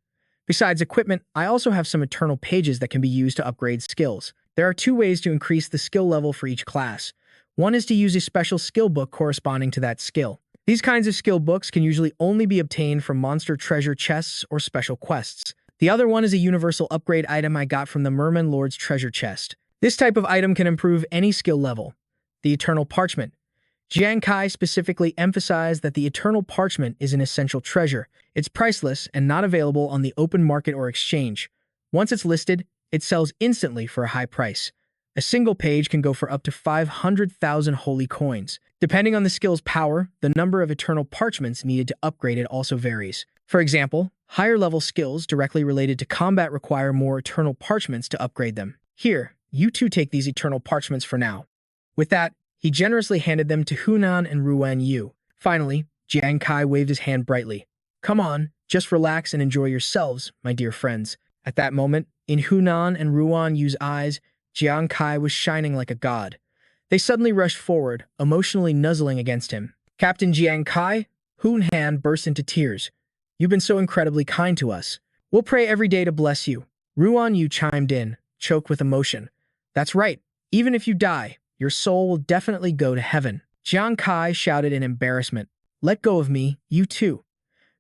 Besides equipment, I also have some eternal pages that can be used to upgrade skills. There are 2 ways to increase the skill level for each class. One is to use a special skill book corresponding to that skill. These kinds of skill books can usually only be obtained from monster treasure chests or special quests. The other one is a universal upgrade item I got from the Merman Lord's treasure chest. This type of item can improve any skill level. The Eternal Parchment. Jiang Kai specifically emphasized that the Eternal Parchment is an essential treasure. It's priceless and not available on the open market or exchange. Once it's listed, it sells instantly for a high price. A single page can go for up to 500,000 holy coins. Depending on the skill's power, the number of Eternal Parchments needed to upgrade it also varies. For example, higher-level skills directly related to combat require more Eternal Parchments to upgrade them. Here, you two take these Eternal Parchments for now. With that, he generously handed them to Hunan and Ruan Yu. Finally, Jiang Kai waved his hand brightly. Come on, just relax and enjoy yourselves, my dear friends. At that moment, in Hunan and Ruan Yu's eyes, Jiang Kai was shining like a god. They suddenly rushed forward, emotionally nuzzling against him. Captain Jiang Kai, Hunan burst into tears. You've been so incredibly kind to us. We'll pray every day to bless you. Ruan Yu chimed in, choked with emotion. That's right. Even if you die, your soul will definitely go to heaven. Jiang Kai shouted in embarrassment. Let go of me, you too.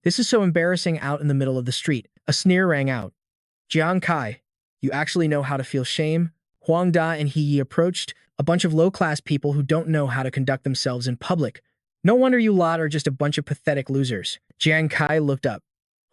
This is so embarrassing out in the middle of the street. A sneer rang out. Jiang Kai, you actually know how to feel shame? Huang Da and He Yi approached, a bunch of low-class people who don't know how to conduct themselves in public. No wonder you lot are just a bunch of pathetic losers. Jiang Kai looked up.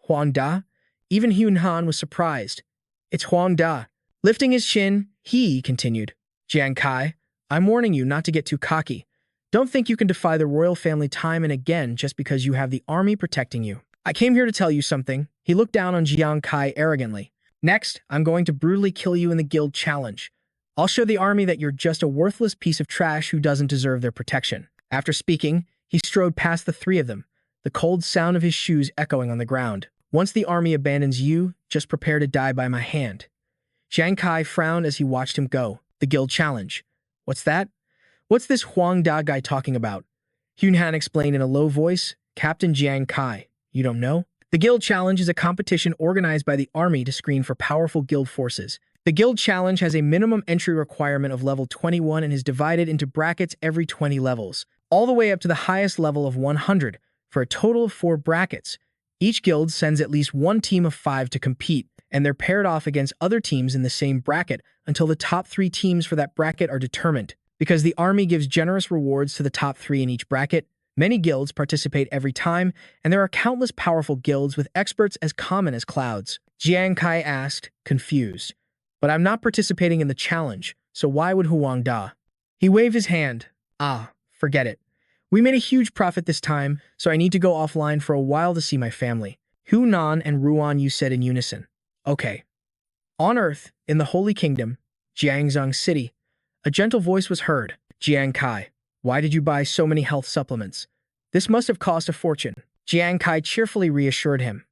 Huang Da? Even Hunan was surprised. It's Huang Da. Lifting his chin, he continued. Jiang Kai, I'm warning you not to get too cocky. Don't think you can defy the royal family time and again just because you have the army protecting you. I came here to tell you something. He looked down on Jiang Kai arrogantly. Next, I'm going to brutally kill you in the guild challenge. I'll show the army that you're just a worthless piece of trash who doesn't deserve their protection. After speaking, he strode past the 3 of them, the cold sound of his shoes echoing on the ground. Once the army abandons you, just prepare to die by my hand. Jiang Kai frowned as he watched him go. The guild challenge. What's that? What's this Huang Da guy talking about? Hunan explained in a low voice. Captain Jiang Kai, you don't know? The guild challenge is a competition organized by the army to screen for powerful guild forces. The guild challenge has a minimum entry requirement of level 21 and is divided into brackets every 20 levels, all the way up to the highest level of 100, for a total of 4 brackets. Each guild sends at least 1 team of 5 to compete, and they're paired off against other teams in the same bracket until the top 3 teams for that bracket are determined. Because the army gives generous rewards to the top 3 in each bracket, many guilds participate every time, and there are countless powerful guilds with experts as common as clouds. Jiang Kai asked, confused. But I'm not participating in the challenge, so why would Huang Da? He waved his hand. Ah, forget it. We made a huge profit this time, so I need to go offline for a while to see my family. Hunan and Ruan Yu said in unison. Okay. On Earth, in the Holy Kingdom, Jiangzhong City, a gentle voice was heard. Jiang Kai, why did you buy so many health supplements? This must have cost a fortune. Jiang Kai cheerfully reassured him.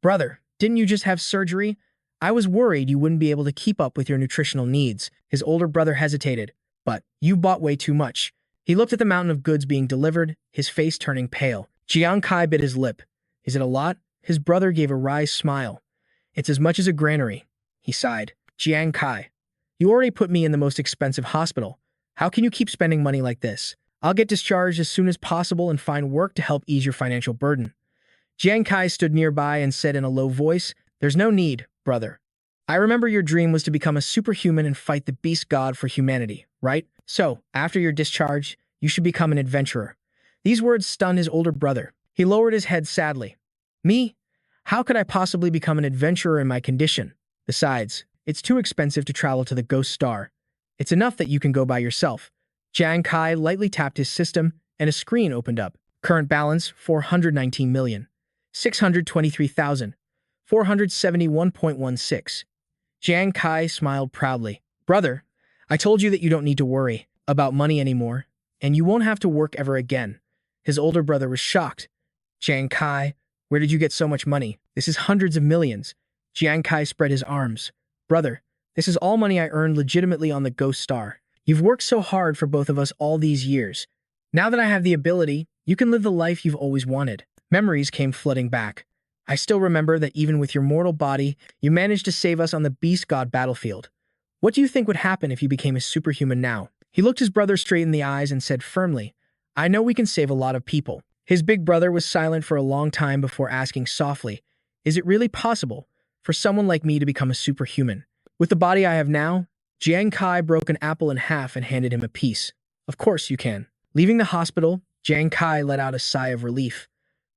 Brother, didn't you just have surgery? I was worried you wouldn't be able to keep up with your nutritional needs. His older brother hesitated. But you bought way too much. He looked at the mountain of goods being delivered, his face turning pale. Jiang Kai bit his lip. Is it a lot? His brother gave a wry smile. It's as much as a granary. He sighed. Jiang Kai, you already put me in the most expensive hospital. How can you keep spending money like this? I'll get discharged as soon as possible and find work to help ease your financial burden. Jiang Kai stood nearby and said in a low voice, "There's no need, brother. I remember your dream was to become a superhuman and fight the beast god for humanity, right? So, after your discharge, you should become an adventurer." These words stunned his older brother. He lowered his head sadly. "Me? How could I possibly become an adventurer in my condition? Besides, it's too expensive to travel to the ghost star. It's enough that you can go by yourself." Jiang Kai lightly tapped his system, and a screen opened up. Current balance, 419,623,471.16. Jiang Kai smiled proudly. "Brother, I told you that you don't need to worry about money anymore, and you won't have to work ever again." His older brother was shocked. "Jiang Kai, where did you get so much money? This is hundreds of millions." Jiang Kai spread his arms. "Brother, this is all money I earned legitimately on the Ghost Star. You've worked so hard for both of us all these years. Now that I have the ability, you can live the life you've always wanted." Memories came flooding back. "I still remember that even with your mortal body, you managed to save us on the Beast God battlefield. What do you think would happen if you became a superhuman now?" He looked his brother straight in the eyes and said firmly, "I know we can save a lot of people." His big brother was silent for a long time before asking softly, "Is it really possible for someone like me to become a superhuman? With the body I have now?" Jiang Kai broke an apple in half and handed him a piece. "Of course you can." Leaving the hospital, Jiang Kai let out a sigh of relief.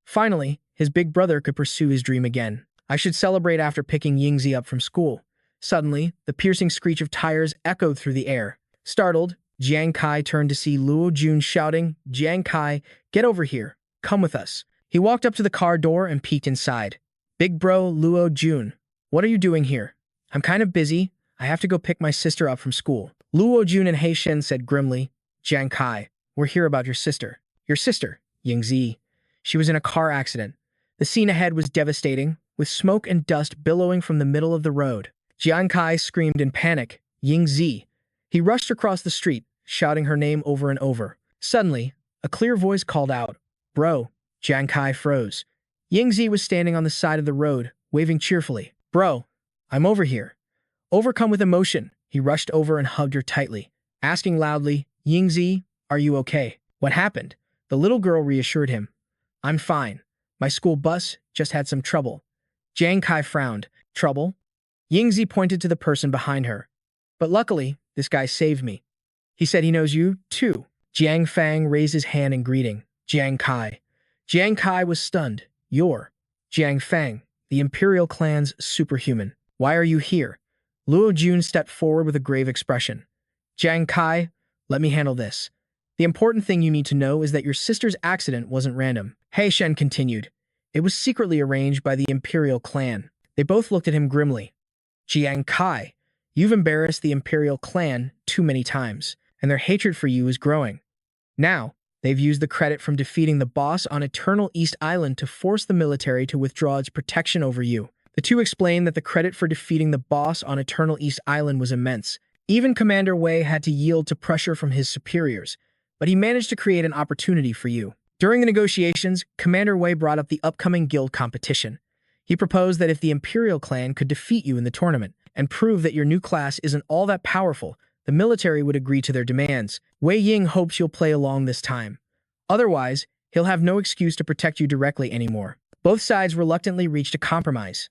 Finally, his big brother could pursue his dream again. "I should celebrate after picking Yingzi up from school." Suddenly, the piercing screech of tires echoed through the air. Startled, Jiang Kai turned to see Luo Jun shouting, "Jiang Kai, get over here. Come with us." He walked up to the car door and peeked inside. "Big bro, Luo Jun, what are you doing here?" "I'm kind of busy. I have to go pick my sister up from school." Luo Jun and He Shen said grimly, "Jiang Kai, we're here about your sister." "Your sister, Yingzi. She was in a car accident." The scene ahead was devastating, with smoke and dust billowing from the middle of the road. Jiang Kai screamed in panic, "Yingzi." He rushed across the street, shouting her name over and over. Suddenly, a clear voice called out, "Bro." Jiang Kai froze. Yingzi was standing on the side of the road, waving cheerfully. "Bro, I'm over here." Overcome with emotion, he rushed over and hugged her tightly, asking loudly, "Yingzi, are you okay?" "What happened?" The little girl reassured him. "I'm fine. My school bus just had some trouble." Jiang Kai frowned. "Trouble?" Yingzi pointed to the person behind her. "But luckily, this guy saved me." "He said he knows you, too." Jiang Fang raised his hand in greeting. "Jiang Kai." Jiang Kai was stunned. "You're Jiang Fang, the Imperial clan's superhuman. Why are you here?" Luo Jun stepped forward with a grave expression. "Jiang Kai, let me handle this. The important thing you need to know is that your sister's accident wasn't random." He Shen continued. "It was secretly arranged by the Imperial clan." They both looked at him grimly. "Jiang Kai, you've embarrassed the Imperial clan too many times, and their hatred for you is growing. Now, they've used the credit from defeating the boss on Eternal East Island to force the military to withdraw its protection over you." The two explained that the credit for defeating the boss on Eternal East Island was immense. Even Commander Wei had to yield to pressure from his superiors, but he managed to create an opportunity for you. During the negotiations, Commander Wei brought up the upcoming guild competition. He proposed that if the Imperial clan could defeat you in the tournament and prove that your new class isn't all that powerful, the military would agree to their demands. Wei Ying hopes you'll play along this time. Otherwise, he'll have no excuse to protect you directly anymore. Both sides reluctantly reached a compromise.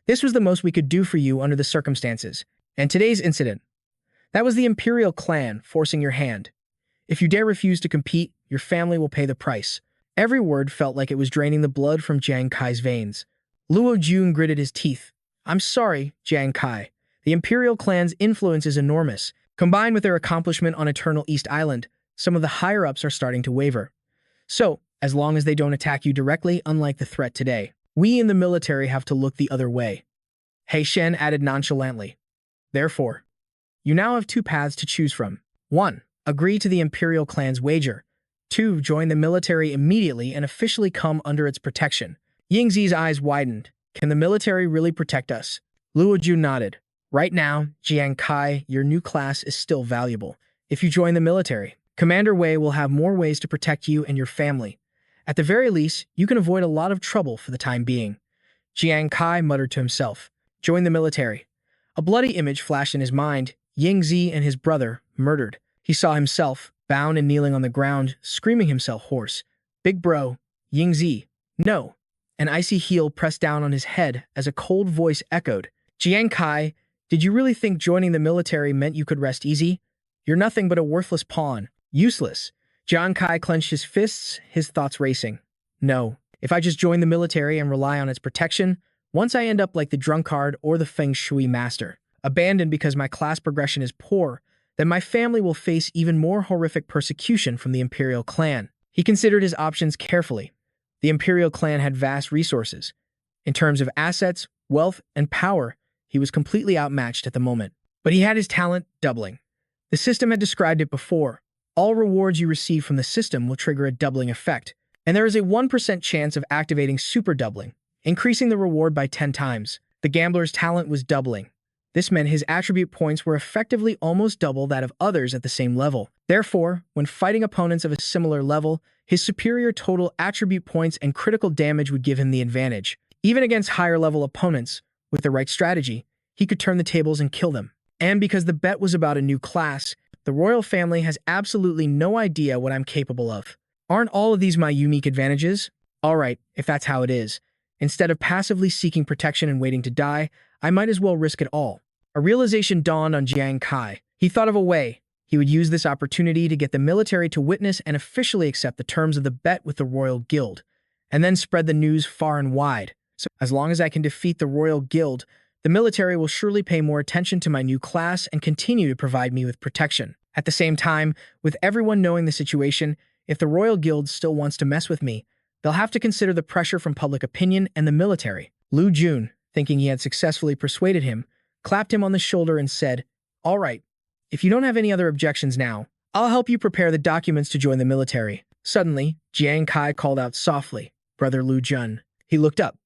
This was the most we could do for you under the circumstances. And today's incident, that was the Imperial clan forcing your hand. If you dare refuse to compete, your family will pay the price. Every word felt like it was draining the blood from Jiang Kai's veins. Luo Jun gritted his teeth. "I'm sorry, Jiang Kai. The Imperial clan's influence is enormous. Combined with their accomplishment on Eternal East Island, some of the higher-ups are starting to waver. So, as long as they don't attack you directly, unlike the threat today, we in the military have to look the other way." He Shen added nonchalantly. "Therefore, you now have two paths to choose from. 1. Agree to the Imperial clan's wager. 2. Join the military immediately and officially come under its protection." Yingzi's eyes widened. "Can the military really protect us?" Luo Jun nodded. "Right now, Jiang Kai, your new class is still valuable. If you join the military, Commander Wei will have more ways to protect you and your family. At the very least, you can avoid a lot of trouble for the time being." Jiang Kai muttered to himself. Join the military. A bloody image flashed in his mind. Yingzi and his brother murdered. He saw himself, bound and kneeling on the ground, screaming himself hoarse. "Big bro, Yingzi, no." An icy heel pressed down on his head as a cold voice echoed, "Jiang Kai, did you really think joining the military meant you could rest easy? You're nothing but a worthless pawn. Useless." Jiang Kai clenched his fists, his thoughts racing. No, if I just join the military and rely on its protection, once I end up like the drunkard or the feng shui master, abandoned because my class progression is poor, then my family will face even more horrific persecution from the imperial clan. He considered his options carefully. The imperial clan had vast resources. In terms of assets, wealth, and power, he was completely outmatched at the moment. But he had his talent doubling. The system had described it before. All rewards you receive from the system will trigger a doubling effect, and there is a 1% chance of activating super doubling, increasing the reward by 10 times. The gambler's talent was doubling. This meant his attribute points were effectively almost double that of others at the same level. Therefore, when fighting opponents of a similar level, his superior total attribute points and critical damage would give him the advantage. Even against higher-level opponents, with the right strategy, he could turn the tables and kill them. And because the bet was about a new class, the royal family has absolutely no idea what I'm capable of. Aren't all of these my unique advantages? Alright, if that's how it is. Instead of passively seeking protection and waiting to die, I might as well risk it all. A realization dawned on Jiang Kai. He thought of a way. He would use this opportunity to get the military to witness and officially accept the terms of the bet with the Royal Guild, and then spread the news far and wide. So, as long as I can defeat the Royal Guild, the military will surely pay more attention to my new class and continue to provide me with protection. At the same time, with everyone knowing the situation, if the Royal Guild still wants to mess with me, they'll have to consider the pressure from public opinion and the military. Lu Jun, thinking he had successfully persuaded him, clapped him on the shoulder and said, "All right, if you don't have any other objections now, I'll help you prepare the documents to join the military." Suddenly, Jiang Kai called out softly, "Brother Lu Jun." He looked up.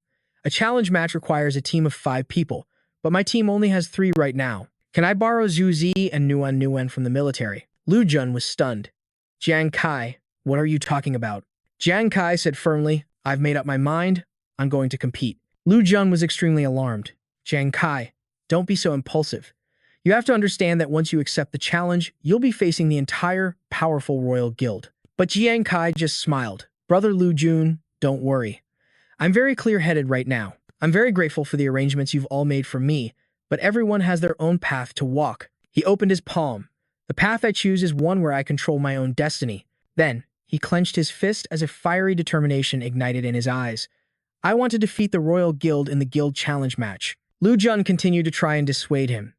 "A challenge match requires a team of 5 people, but my team only has 3 right now. Can I borrow Zhu Zi and Nuan from the military?" Lu Jun was stunned. "Jiang Kai, what are you talking about?" Jiang Kai said firmly, "I've made up my mind. I'm going to compete." Lu Jun was extremely alarmed. "Jiang Kai, don't be so impulsive. You have to understand that once you accept the challenge, you'll be facing the entire powerful royal guild." But Jiang Kai just smiled. "Brother Lu Jun, don't worry. I'm very clear-headed right now. I'm very grateful for the arrangements you've all made for me, but everyone has their own path to walk." He opened his palm. "The path I choose is one where I control my own destiny." Then, he clenched his fist as a fiery determination ignited in his eyes. "I want to defeat the Royal Guild in the Guild Challenge match." Lu Jun continued to try and dissuade him.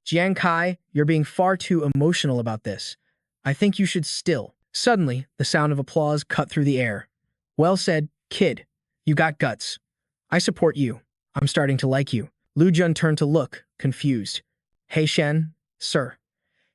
"Jiang Kai, you're being far too emotional about this. I think you should still." Suddenly, the sound of applause cut through the air. "Well said, kid. You got guts. I support you. I'm starting to like you." Lu Jun turned to look, confused. "Hei Shen, sir."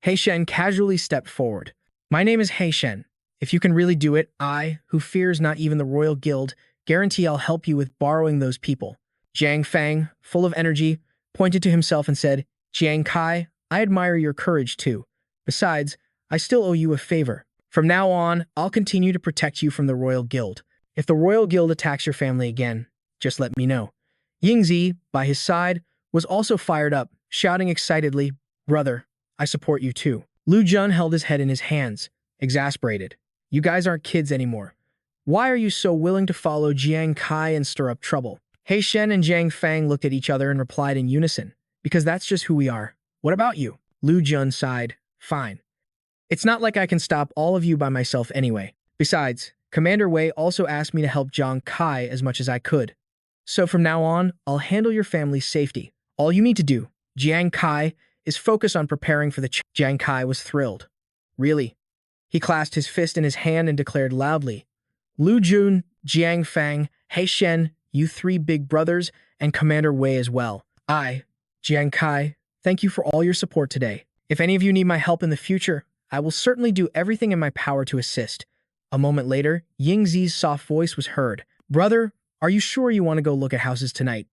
Hei Shen casually stepped forward. "My name is Hei Shen. If you can really do it, I, who fears not even the Royal Guild, guarantee I'll help you with borrowing those people." Jiang Fang, full of energy, pointed to himself and said, "Jiang Kai, I admire your courage too. Besides, I still owe you a favor. From now on, I'll continue to protect you from the Royal Guild. If the Royal Guild attacks your family again, just let me know." Yingzi, by his side, was also fired up, shouting excitedly, "Brother, I support you too." Lu Jun held his head in his hands, exasperated. "You guys aren't kids anymore. Why are you so willing to follow Jiang Kai and stir up trouble?" Hei Shen and Jiang Fang looked at each other and replied in unison, "Because that's just who we are. What about you?" Lu Jun sighed, "Fine. It's not like I can stop all of you by myself anyway. Besides, Commander Wei also asked me to help Jiang Kai as much as I could. So from now on, I'll handle your family's safety. All you need to do, Jiang Kai, is focus on preparing for the Jiang Kai was thrilled. "Really?" He clasped his fist in his hand and declared loudly, "Lu Jun, Jiang Fang, Hei Shen, you 3 big brothers, and Commander Wei as well. I, Jiang Kai, thank you for all your support today. If any of you need my help in the future, I will certainly do everything in my power to assist." A moment later, Yingzi's soft voice was heard. "Brother, are you sure you want to go look at houses tonight?"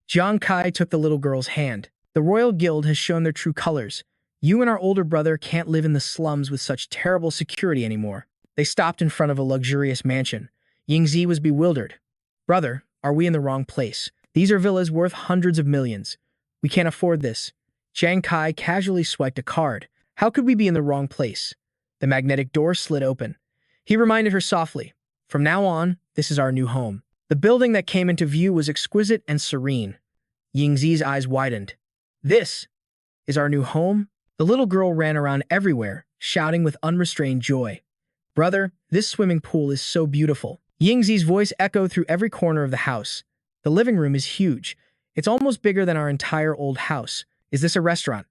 Jiang Kai took the little girl's hand. "The Royal Guild has shown their true colors. You and our older brother can't live in the slums with such terrible security anymore." They stopped in front of a luxurious mansion. Yingzi was bewildered. "Brother, are we in the wrong place? These are villas worth hundreds of millions. We can't afford this." Jiang Kai casually swiped a card. "How could we be in the wrong place?" The magnetic door slid open. He reminded her softly, "From now on, this is our new home. The building that came into view was exquisite and serene. Yingzi's eyes widened. This is our new home? The little girl ran around everywhere, shouting with unrestrained joy. Brother, this swimming pool is so beautiful. Yingzi's voice echoed through every corner of the house. The living room is huge. It's almost bigger than our entire old house. Is this a restaurant?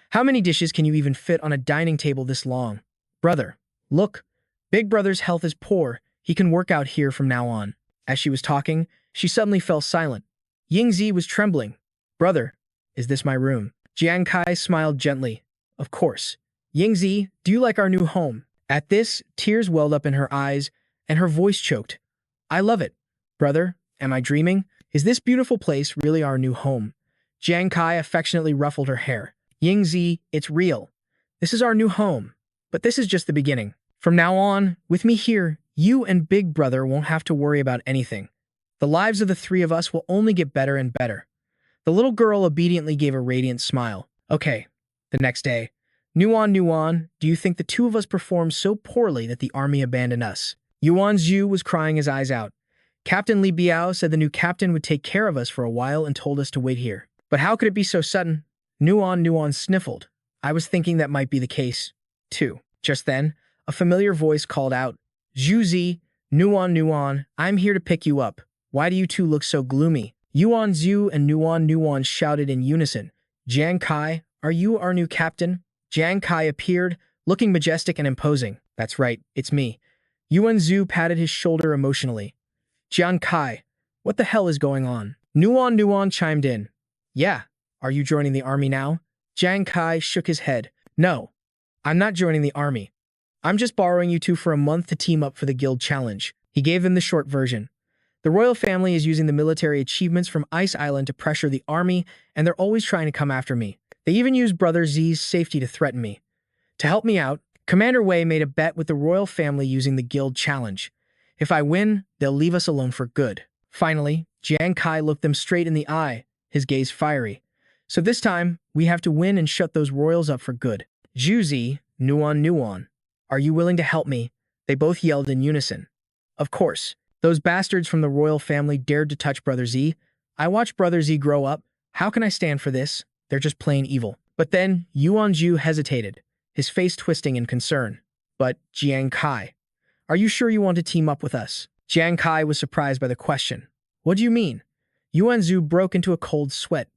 How many dishes can you even fit on a dining table this long? Brother, look. Big brother's health is poor. He can work out here from now on. As she was talking, she suddenly fell silent. Yingzi was trembling. Brother, is this my room? Jiang Kai smiled gently. Of course. Yingzi, do you like our new home? At this, tears welled up in her eyes, and her voice choked. I love it. Brother, am I dreaming? Is this beautiful place really our new home? Jiang Kai affectionately ruffled her hair. Yingzi, it's real. This is our new home. But this is just the beginning. From now on, with me here, you and Big Brother won't have to worry about anything. The lives of the three of us will only get better and better. The little girl obediently gave a radiant smile. Okay, the next day. Nuan, do you think the two of us performed so poorly that the army abandoned us? Yuan Zhu was crying his eyes out. Captain Li Biao said the new captain would take care of us for a while and told us to wait here. But how could it be so sudden? Nuan sniffled. I was thinking that might be the case, too. Just then, a familiar voice called out, Zhuzi, Nuan, I'm here to pick you up. Why do you two look so gloomy? Yuan Zhu and Nuan shouted in unison. Jiang Kai, are you our new captain? Jiang Kai appeared, looking majestic and imposing. That's right, it's me. Yuan Zhu patted his shoulder emotionally. Jiang Kai, what the hell is going on? Nuan chimed in. Yeah, are you joining the army now? Jiang Kai shook his head. No, I'm not joining the army. I'm just borrowing you two for a month to team up for the guild challenge. He gave them the short version. The royal family is using the military achievements from Ice Island to pressure the army, and they're always trying to come after me. They even used Brother Z's safety to threaten me. To help me out, Commander Wei made a bet with the royal family using the guild challenge. If I win, they'll leave us alone for good. Finally, Jiang Kai looked them straight in the eye, his gaze fiery. So this time, we have to win and shut those royals up for good. Zhuzi, Nuan, are you willing to help me? They both yelled in unison. Of course. Those bastards from the royal family dared to touch Brother Z. I watched Brother Z grow up. How can I stand for this? They're just plain evil. But then, Yuan Zhu hesitated, his face twisting in concern. But, Jiang Kai, are you sure you want to team up with us? Jiang Kai was surprised by the question. What do you mean? Yuan Zhu broke into a cold sweat.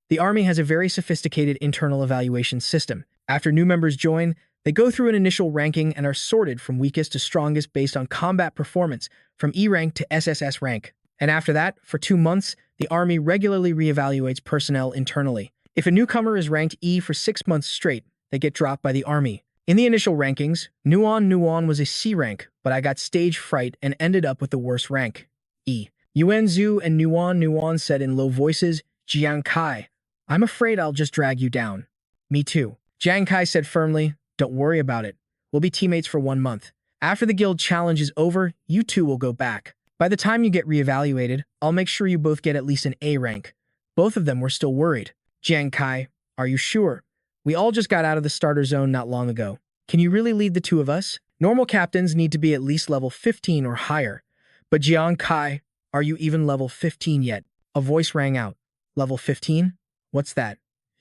The army has a very sophisticated internal evaluation system. After new members join, they go through an initial ranking and are sorted from weakest to strongest based on combat performance, from E rank to SSS rank. And after that, for 2 months, the army regularly reevaluates personnel internally. If a newcomer is ranked E for 6 months straight, they get dropped by the army. In the initial rankings, Nuan was a C rank, but I got stage fright and ended up with the worst rank, E. Yuan Zhu and Nuan said in low voices, Jiang Kai, I'm afraid I'll just drag you down. Me too. Jiang Kai said firmly, don't worry about it. We'll be teammates for 1 month. After the guild challenge is over, you two will go back. By the time you get reevaluated, I'll make sure you both get at least an A rank. Both of them were still worried. Jiang Kai, are you sure? We all just got out of the starter zone not long ago. Can you really lead the two of us? Normal captains need to be at least level 15 or higher. But Jiang Kai, are you even level 15 yet? A voice rang out. Level 15? What's that?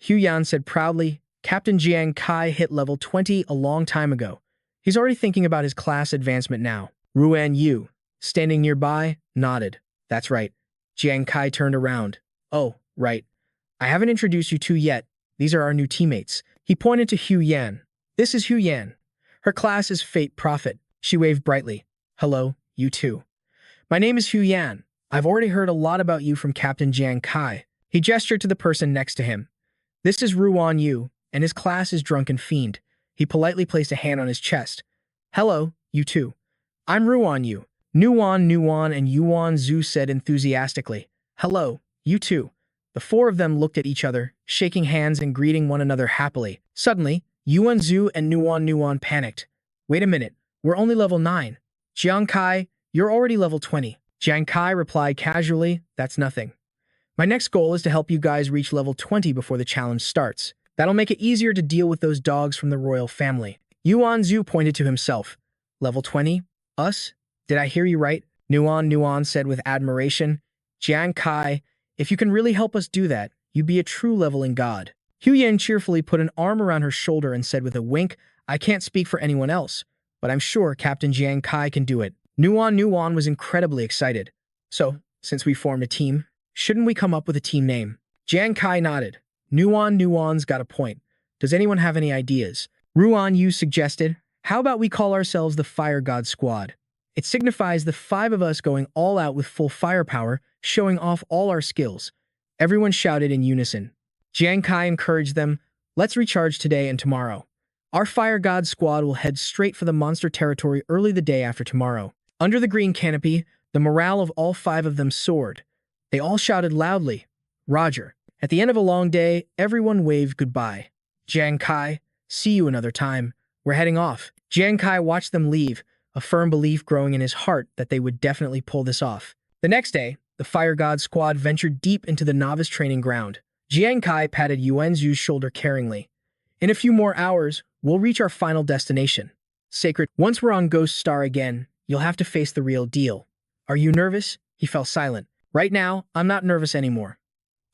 Hu Yan said proudly, Captain Jiang Kai hit level 20 a long time ago. He's already thinking about his class advancement now. Ruan Yu, standing nearby, nodded. That's right. Jiang Kai turned around. Oh, right. I haven't introduced you two yet. These are our new teammates. He pointed to Hu Yan. This is Hu Yan. Her class is Fate Prophet. She waved brightly. Hello, you two. My name is Hu Yan. I've already heard a lot about you from Captain Jiang Kai. He gestured to the person next to him. This is Ruan Yu, and his class is Drunken Fiend. He politely placed a hand on his chest. Hello, you two. I'm Ruan Yu. Nuan and Yuan Zhu said enthusiastically. Hello, you two. The four of them looked at each other, shaking hands and greeting one another happily. Suddenly, Yuan Zhu and Nuan panicked. Wait a minute, we're only level 9. Jiang Kai, you're already level 20. Jiang Kai replied casually, that's nothing. My next goal is to help you guys reach level 20 before the challenge starts. That'll make it easier to deal with those dogs from the royal family. Yuan Zhu pointed to himself. Level 20? Us? Did I hear you right? Nuan said with admiration. Jiang Kai, if you can really help us do that, you'd be a true leveling god. Huyan cheerfully put an arm around her shoulder and said with a wink, I can't speak for anyone else, but I'm sure Captain Jiang Kai can do it. Nuan was incredibly excited. So, since we formed a team, shouldn't we come up with a team name? Jiang Kai nodded. Nuan's got a point. Does anyone have any ideas? Ruan Yu suggested, how about we call ourselves the Fire God Squad? It signifies the 5 of us going all out with full firepower, showing off all our skills. Everyone shouted in unison. Jiang Kai encouraged them, let's recharge today and tomorrow. Our Fire God Squad will head straight for the monster territory early the day after tomorrow. Under the green canopy, the morale of all 5 of them soared. They all shouted loudly, Roger. At the end of a long day, everyone waved goodbye. Jiang Kai, see you another time. We're heading off. Jiang Kai watched them leave, a firm belief growing in his heart that they would definitely pull this off. The next day, the Fire God Squad ventured deep into the novice training ground. Jiang Kai patted Yuan Zhu's shoulder caringly. In a few more hours, we'll reach our final destination. Sacred, once we're on Ghost Star again, you'll have to face the real deal. Are you nervous? He fell silent. Right now, I'm not nervous anymore.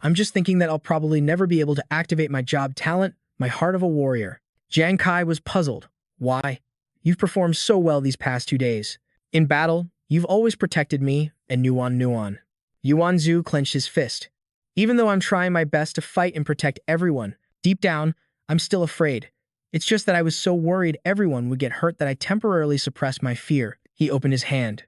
I'm just thinking that I'll probably never be able to activate my job talent, my heart of a warrior. Jiang Kai was puzzled. Why? You've performed so well these past 2 days. In battle, you've always protected me and Nuan. Yuan Zhu clenched his fist. Even though I'm trying my best to fight and protect everyone, deep down, I'm still afraid. It's just that I was so worried everyone would get hurt that I temporarily suppressed my fear. He opened his hand.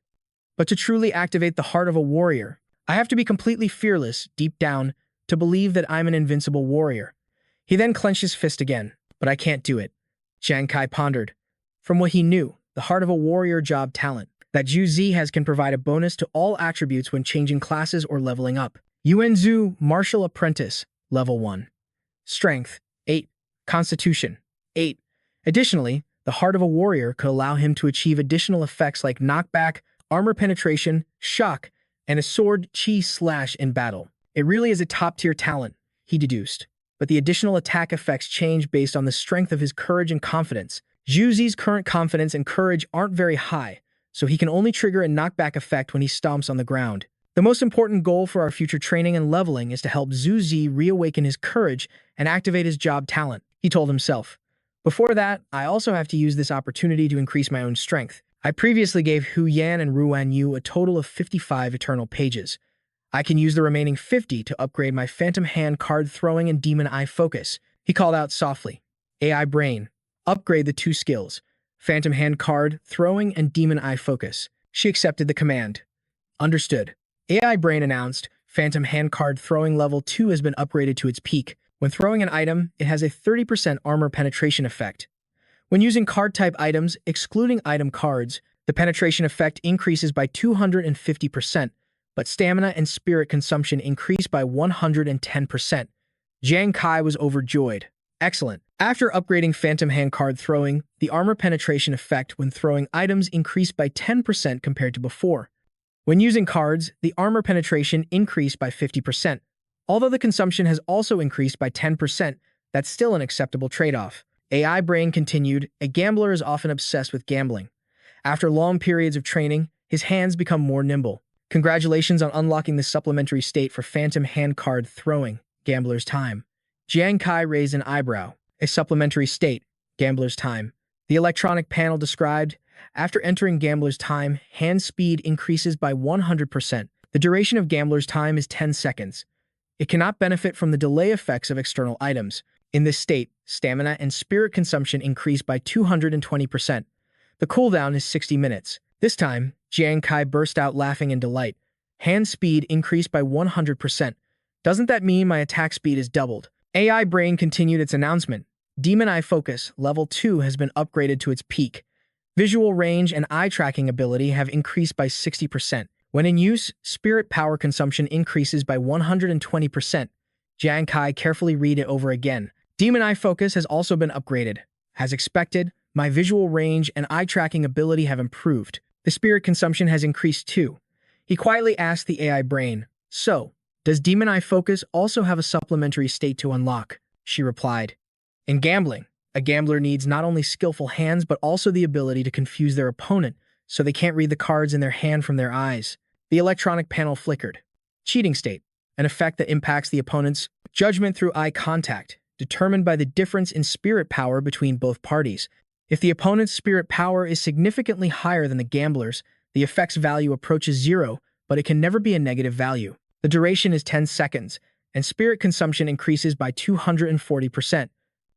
But to truly activate the heart of a warrior, I have to be completely fearless, deep down, to believe that I'm an invincible warrior. He then clenched his fist again. But I can't do it. Jiang Kai pondered. From what he knew, the heart of a warrior job talent that Zhu Zi has can provide a bonus to all attributes when changing classes or leveling up. Yuan Zhu, Martial Apprentice, Level 1. Strength, 8. Constitution, 8. Additionally, the heart of a warrior could allow him to achieve additional effects like knockback, armor penetration, shock, and a sword chi slash in battle. It really is a top-tier talent, he deduced. But the additional attack effects change based on the strength of his courage and confidence. Zhu Zi's current confidence and courage aren't very high, so he can only trigger a knockback effect when he stomps on the ground. The most important goal for our future training and leveling is to help Zhu Zi reawaken his courage and activate his job talent, he told himself. Before that, I also have to use this opportunity to increase my own strength. I previously gave Hu Yan and Ruan Yu a total of 55 eternal pages. I can use the remaining 50 to upgrade my Phantom Hand card throwing and Demon Eye focus. He called out softly. AI Brain, upgrade the 2 skills, Phantom Hand card throwing and Demon Eye focus. She accepted the command. Understood. AI Brain announced, Phantom Hand card throwing level 2 has been upgraded to its peak. When throwing an item, it has a 30% armor penetration effect. When using card-type items, excluding item cards, the penetration effect increases by 250%. But stamina and spirit consumption increased by 110%. Jiang Kai was overjoyed. Excellent. After upgrading Phantom Hand card throwing, the armor penetration effect when throwing items increased by 10% compared to before. When using cards, the armor penetration increased by 50%. Although the consumption has also increased by 10%, that's still an acceptable trade-off. AI Brain continued, a gambler is often obsessed with gambling. After long periods of training, his hands become more nimble. Congratulations on unlocking the supplementary state for Phantom Hand card throwing, Gambler's Time. Jiang Kai raised an eyebrow. A supplementary state, Gambler's Time. The electronic panel described, after entering Gambler's Time, hand speed increases by 100%. The duration of Gambler's Time is 10 seconds. It cannot benefit from the delay effects of external items. In this state, stamina and spirit consumption increase by 220%. The cooldown is 60 minutes. This time, Jiang Kai burst out laughing in delight. Hand speed increased by 100%. Doesn't that mean my attack speed is doubled? AI Brain continued its announcement. Demon Eye Focus, Level 2 has been upgraded to its peak. Visual range and eye tracking ability have increased by 60%. When in use, spirit power consumption increases by 120%. Jiang Kai carefully read it over again. Demon Eye Focus has also been upgraded. As expected, my visual range and eye tracking ability have improved. The spirit consumption has increased too. He quietly asked the AI Brain, so, does Demon Eye Focus also have a supplementary state to unlock? She replied. In gambling, a gambler needs not only skillful hands but also the ability to confuse their opponent, so they can't read the cards in their hand from their eyes. The electronic panel flickered. Cheating state, an effect that impacts the opponent's judgment through eye contact, determined by the difference in spirit power between both parties. If the opponent's spirit power is significantly higher than the gambler's, the effect's value approaches 0, but it can never be a negative value. The duration is 10 seconds, and spirit consumption increases by 240%.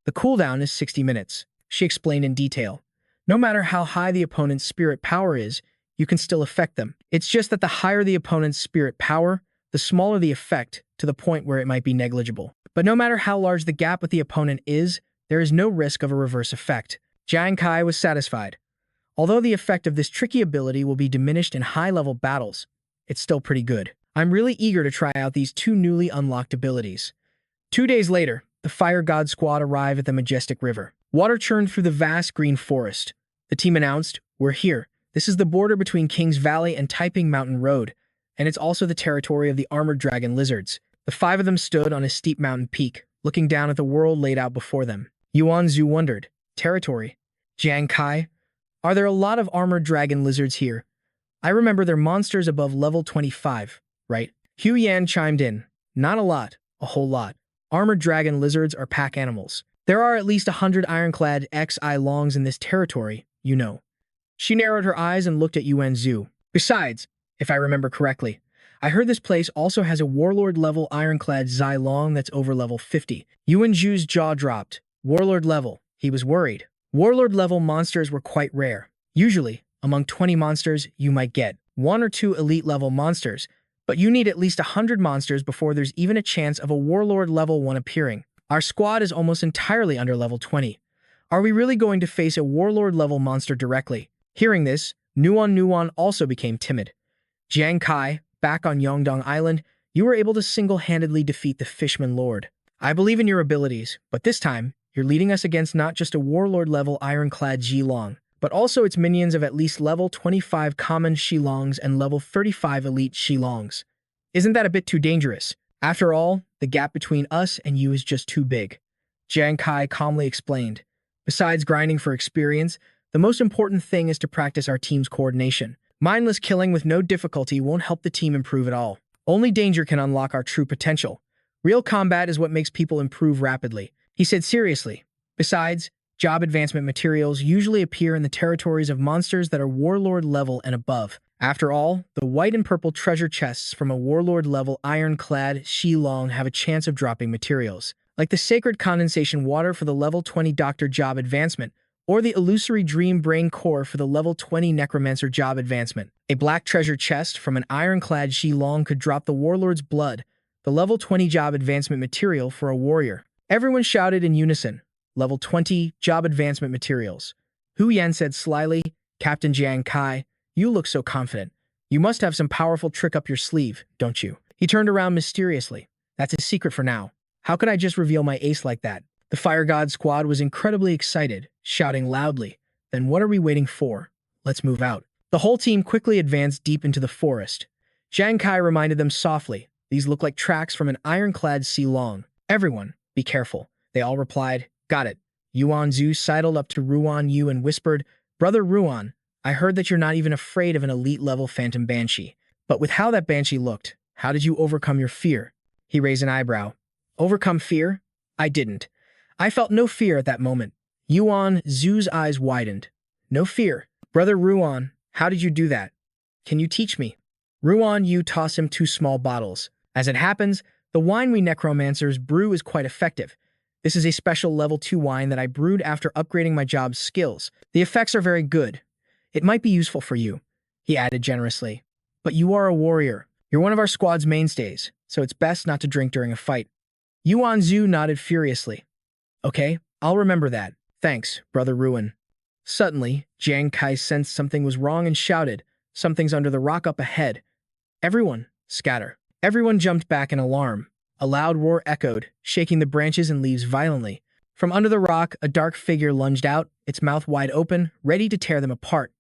The cooldown is 60 minutes, she explained in detail. No matter how high the opponent's spirit power is, you can still affect them. It's just that the higher the opponent's spirit power, the smaller the effect, to the point where it might be negligible. But no matter how large the gap with the opponent is, there is no risk of a reverse effect. Jiang Kai was satisfied. Although the effect of this tricky ability will be diminished in high-level battles, it's still pretty good. I'm really eager to try out these two newly unlocked abilities. 2 days later, the Fire God squad arrived at the majestic river. Water churned through the vast green forest. The team announced, "We're here. This is the border between Kings Valley and Taiping Mountain Road, and it's also the territory of the armored dragon lizards." The 5 of them stood on a steep mountain peak, looking down at the world laid out before them. Yuan Zhu wondered, "Territory? Jiang Kai? Are there a lot of armored dragon lizards here? I remember they're monsters above level 25, right?" Hu Yan chimed in, "Not a lot, a whole lot. Armored dragon lizards are pack animals. There are at least 100 ironclad XI longs in this territory, you know." She narrowed her eyes and looked at Yuan Zhu. "Besides, if I remember correctly, I heard this place also has a warlord-level ironclad Zai Long that's over level 50. Yuan Zhu's jaw dropped. Warlord level. He was worried. Warlord-level monsters were quite rare. Usually, among 20 monsters, you might get 1 or 2 elite-level monsters, but you need at least 100 monsters before there's even a chance of a Warlord level 1 appearing. Our squad is almost entirely under level 20. Are we really going to face a Warlord-level monster directly?" Hearing this, Nuan also became timid. "Jiang Kai, back on Yongdong Island, you were able to single-handedly defeat the Fishman Lord. I believe in your abilities, but this time, you're leading us against not just a Warlord-level ironclad Zhilong, but also its minions of at least level 25 common Shilongs and level 35 elite Shilongs. Isn't that a bit too dangerous? After all, the gap between us and you is just too big," Jiang Kai calmly explained. "Besides grinding for experience, the most important thing is to practice our team's coordination. Mindless killing with no difficulty won't help the team improve at all. Only danger can unlock our true potential. Real combat is what makes people improve rapidly," he said seriously. "Besides, job advancement materials usually appear in the territories of monsters that are warlord level and above. After all, the white and purple treasure chests from a warlord level ironclad Shilong have a chance of dropping materials, like the sacred condensation water for the level 20 doctor job advancement, or the illusory dream brain core for the level 20 necromancer job advancement. A black treasure chest from an ironclad Shilong could drop the warlord's blood, the level 20 job advancement material for a warrior." Everyone shouted in unison, "Level 20 job advancement materials." Hu Yan said slyly, "Captain Jiang Kai, you look so confident. You must have some powerful trick up your sleeve, don't you?" He turned around mysteriously. "That's a secret for now. How could I just reveal my ace like that?" The Fire God squad was incredibly excited, shouting loudly, "Then what are we waiting for? Let's move out." The whole team quickly advanced deep into the forest. Jiang Kai reminded them softly, "These look like tracks from an ironclad Shilong. Everyone, be careful." They all replied, "Got it." Yuan Zhu sidled up to Ruan Yu and whispered, "Brother Ruan, I heard that you're not even afraid of an elite-level Phantom Banshee. But with how that Banshee looked, how did you overcome your fear?" He raised an eyebrow. "Overcome fear? I didn't. I felt no fear at that moment." Yuan Zhu's eyes widened. "No fear? Brother Ruan, how did you do that? Can you teach me?" Ruan Yu tossed him 2 small bottles. "As it happens, the wine we necromancers brew is quite effective. This is a special level 2 wine that I brewed after upgrading my job's skills. The effects are very good. It might be useful for you," he added generously. "But you are a warrior. You're one of our squad's mainstays, so it's best not to drink during a fight." Yuan Zhu nodded furiously. "Okay, I'll remember that. Thanks, Brother Ruan." Suddenly, Jiang Kai sensed something was wrong and shouted, "Something's under the rock up ahead. Everyone, scatter." Everyone jumped back in alarm. A loud roar echoed, shaking the branches and leaves violently. From under the rock, a dark figure lunged out, its mouth wide open, ready to tear them apart.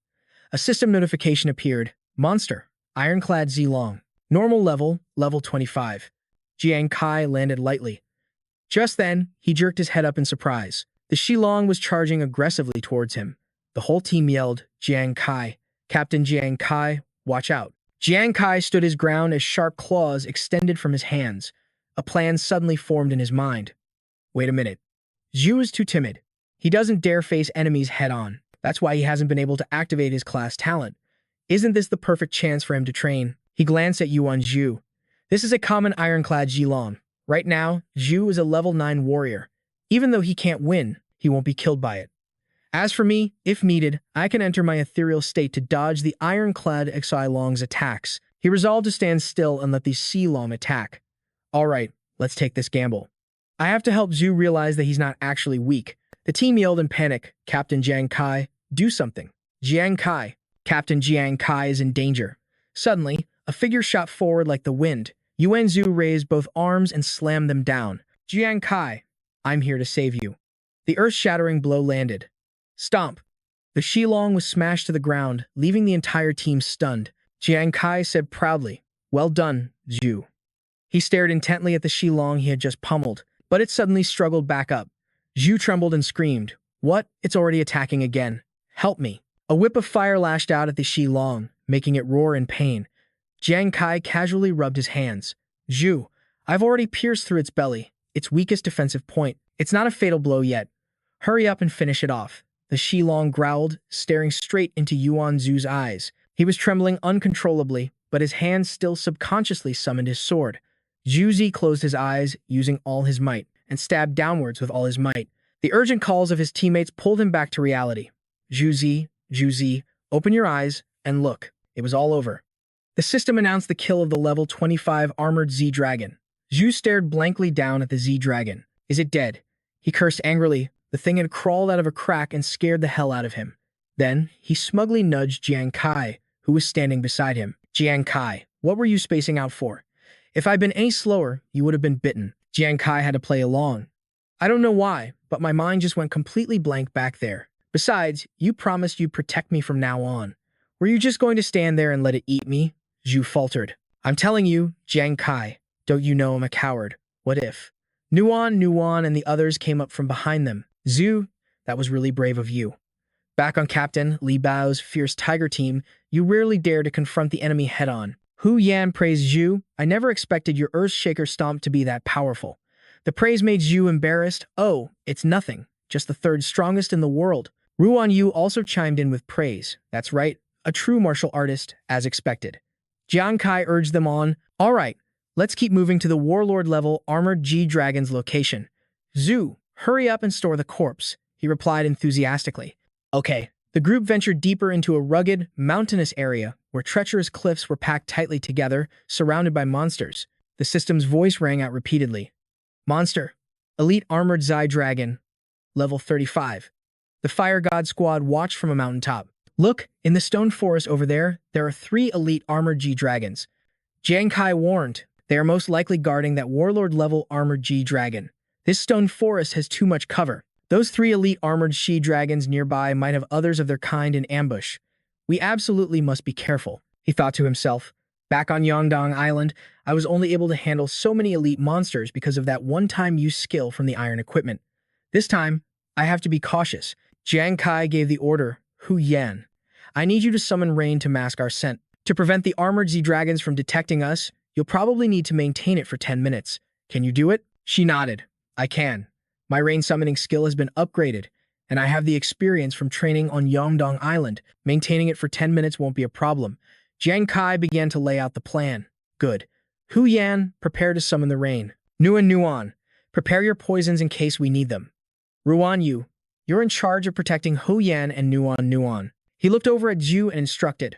A system notification appeared. "Monster, Ironclad Zilong. Normal level, level 25. Jiang Kai landed lightly. Just then, he jerked his head up in surprise. The Shilong was charging aggressively towards him. The whole team yelled, "Jiang Kai, Captain Jiang Kai, watch out. Jiang Kai stood his ground as sharp claws extended from his hands. A plan suddenly formed in his mind. Wait a minute. Zhu is too timid. He doesn't dare face enemies head-on. That's why he hasn't been able to activate his class talent. Isn't this the perfect chance for him to train? He glanced at Yuan Zhu. This is a common ironclad Zhilong. Right now, Zhu is a level 9 warrior. Even though he can't win, he won't be killed by it. As for me, if needed, I can enter my ethereal state to dodge the ironclad Xilong's attacks. He resolved to stand still and let the Xilong attack. All right, let's take this gamble. I have to help Zhu realize that he's not actually weak. The team yelled in panic, Captain Jiang Kai, do something. Jiang Kai. Captain Jiang Kai is in danger. Suddenly, a figure shot forward like the wind. Yuan Zhu raised both arms and slammed them down. Jiang Kai, I'm here to save you. The earth-shattering blow landed. Stomp. The Xilong was smashed to the ground, leaving the entire team stunned. Jiang Kai said proudly, well done, Zhu. He stared intently at the Xilong he had just pummeled, but it suddenly struggled back up. Zhu trembled and screamed, what? It's already attacking again. Help me. A whip of fire lashed out at the Xilong, making it roar in pain. Jiang Kai casually rubbed his hands. Zhu, I've already pierced through its belly, its weakest defensive point. It's not a fatal blow yet. Hurry up and finish it off. The Xilong growled, staring straight into Yuan Zhu's eyes. He was trembling uncontrollably, but his hand still subconsciously summoned his sword. Zhu Zi closed his eyes, using all his might, and stabbed downwards with all his might. The urgent calls of his teammates pulled him back to reality. Zhu Zi, open your eyes and look. It was all over. The system announced the kill of the level 25 armored Z-Dragon. Zhu stared blankly down at the Z-Dragon. Is it dead? He cursed angrily. The thing had crawled out of a crack and scared the hell out of him. Then, he smugly nudged Jiang Kai, who was standing beside him. Jiang Kai, what were you spacing out for? If I'd been any slower, you would have been bitten. Jiang Kai had to play along. I don't know why, but my mind just went completely blank back there. Besides, you promised you'd protect me from now on. Were you just going to stand there and let it eat me? Zhu faltered. I'm telling you, Jiang Kai, don't you know I'm a coward? What if? Nuan, and the others came up from behind them. Zhu, that was really brave of you. Back on Captain Li Bao's fierce tiger team, you rarely dare to confront the enemy head-on. Hu Yan praised Zhu. I never expected your Earthshaker stomp to be that powerful. The praise made Zhu embarrassed. Oh, it's nothing. Just the third strongest in the world. Ruan Yu also chimed in with praise. That's right, a true martial artist, as expected. Jiang Kai urged them on. All right, let's keep moving to the Warlord-level armored G-Dragon's location. Zhu, hurry up and store the corpse, he replied enthusiastically. Okay. The group ventured deeper into a rugged, mountainous area where treacherous cliffs were packed tightly together, surrounded by monsters. The system's voice rang out repeatedly. Monster. Elite Armored Z-Dragon. Level 35. The Fire God Squad watched from a mountaintop. Look, in the stone forest over there are 3 elite armored G-Dragons. Jiang Kai warned, they are most likely guarding that Warlord-level armored G-Dragon. This stone forest has too much cover. Those 3 elite armored she-dragons nearby might have others of their kind in ambush. We absolutely must be careful, he thought to himself. Back on Yongdong Island, I was only able to handle so many elite monsters because of that one-time use skill from the iron equipment. This time, I have to be cautious. Jiang Kai gave the order, Hu Yan. I need you to summon rain to mask our scent. To prevent the armored Z-Dragons from detecting us, you'll probably need to maintain it for 10 minutes. Can you do it? She nodded. I can. My rain summoning skill has been upgraded, and I have the experience from training on Yongdong Island. Maintaining it for 10 minutes won't be a problem. Jiang Kai began to lay out the plan. Good. Hu Yan, prepare to summon the rain. Nuan, prepare your poisons in case we need them. Ruan Yu, you're in charge of protecting Hu Yan and Nuan. He looked over at Zhu and instructed.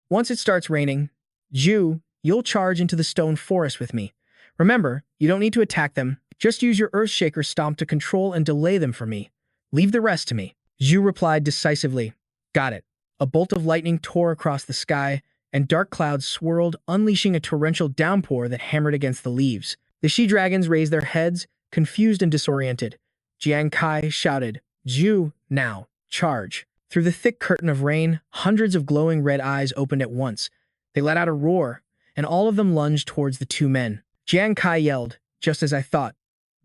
Once it starts raining, Zhu, you'll charge into the stone forest with me. Remember, you don't need to attack them. Just use your Earthshaker stomp to control and delay them for me. Leave the rest to me. Zhu replied decisively. Got it. A bolt of lightning tore across the sky, and dark clouds swirled, unleashing a torrential downpour that hammered against the leaves. The she-dragons raised their heads, confused and disoriented. Jiang Kai shouted, Zhu, now, charge. Through the thick curtain of rain, hundreds of glowing red eyes opened at once. They let out a roar, and all of them lunged towards the 2 men. Jiang Kai yelled, just as I thought.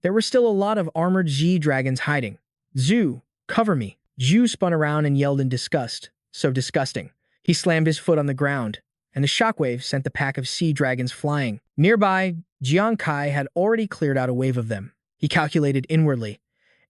There were still a lot of armored G-Dragons hiding. Zhu, cover me. Zhu spun around and yelled in disgust. So disgusting. He slammed his foot on the ground, and a shockwave sent the pack of sea dragons flying. Nearby, Jiang Kai had already cleared out a wave of them. He calculated inwardly,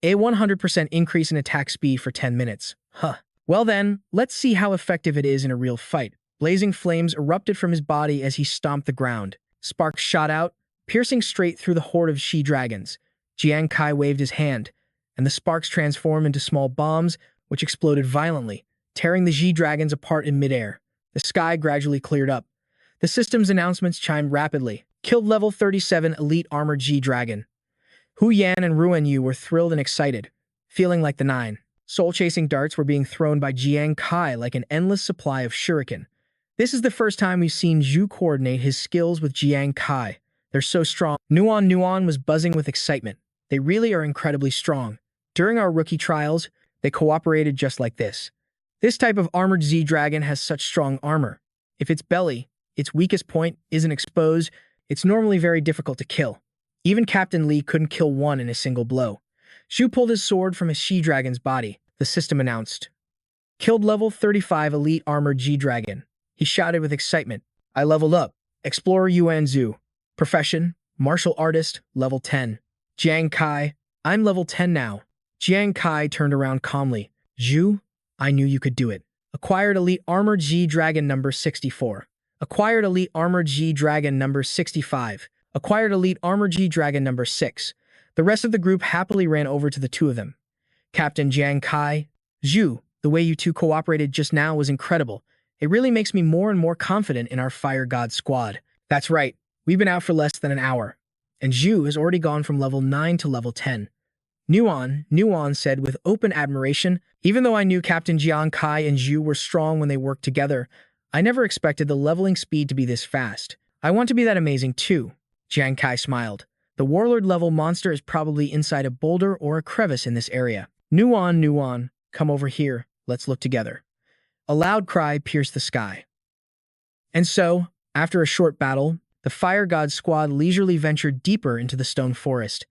a 100% increase in attack speed for 10 minutes. Huh. Well then, let's see how effective it is in a real fight. Blazing flames erupted from his body as he stomped the ground. Sparks shot out, piercing straight through the horde of she dragons. Jiang Kai waved his hand, and the sparks transformed into small bombs, which exploded violently, tearing the she dragons apart in midair. The sky gradually cleared up. The system's announcements chimed rapidly. Killed level 37 elite armored G dragon. Hu Yan and Ruan Yu were thrilled and excited, feeling like the nine. Soul-chasing darts were being thrown by Jiang Kai like an endless supply of shuriken. This is the first time we've seen Zhu coordinate his skills with Jiang Kai. They're so strong. Nuan was buzzing with excitement. They really are incredibly strong. During our rookie trials, they cooperated just like this. This type of armored Z-Dragon has such strong armor. If its belly, its weakest point, isn't exposed, it's normally very difficult to kill. Even Captain Li couldn't kill one in a single blow. Zhu pulled his sword from his she-dragon's body. The system announced. Killed level 35 elite armored G-Dragon. He shouted with excitement. I leveled up. Explorer Yuan Zhu. Profession, martial artist, level 10. Jiang Kai, I'm level 10 now. Jiang Kai turned around calmly. Zhu, I knew you could do it. Acquired elite armored G-Dragon number 64. Acquired elite armored G-Dragon number 65. Acquired elite armored G-Dragon number 6. The rest of the group happily ran over to the two of them. Captain Jiang Kai, Zhu, the way you two cooperated just now was incredible. It really makes me more and more confident in our Fire God squad. That's right, we've been out for less than an hour, and Zhu has already gone from level 9 to level 10. Nuan said with open admiration, even though I knew Captain Jiang Kai and Zhu were strong when they worked together, I never expected the leveling speed to be this fast. I want to be that amazing too. Jiang Kai smiled. The warlord-level monster is probably inside a boulder or a crevice in this area. Nuan, come over here. Let's look together. A loud cry pierced the sky. And so, after a short battle, the Fire God squad leisurely ventured deeper into the stone forest.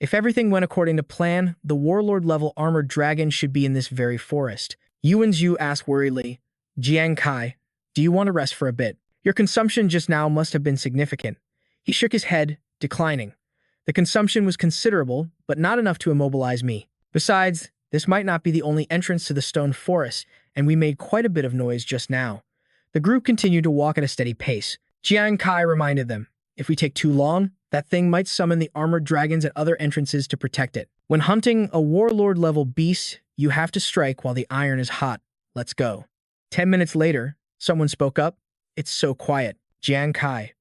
If everything went according to plan, the warlord-level armored dragon should be in this very forest. Yuan Zhu asked worriedly, Jiang Kai, do you want to rest for a bit? Your consumption just now must have been significant. He shook his head, declining. The consumption was considerable, but not enough to immobilize me. Besides, this might not be the only entrance to the stone forest, and we made quite a bit of noise just now. The group continued to walk at a steady pace. Jiang Kai reminded them, if we take too long, that thing might summon the armored dragons at other entrances to protect it. When hunting a warlord-level beast, you have to strike while the iron is hot. Let's go. 10 minutes later, someone spoke up. It's so quiet. Jiang Kai,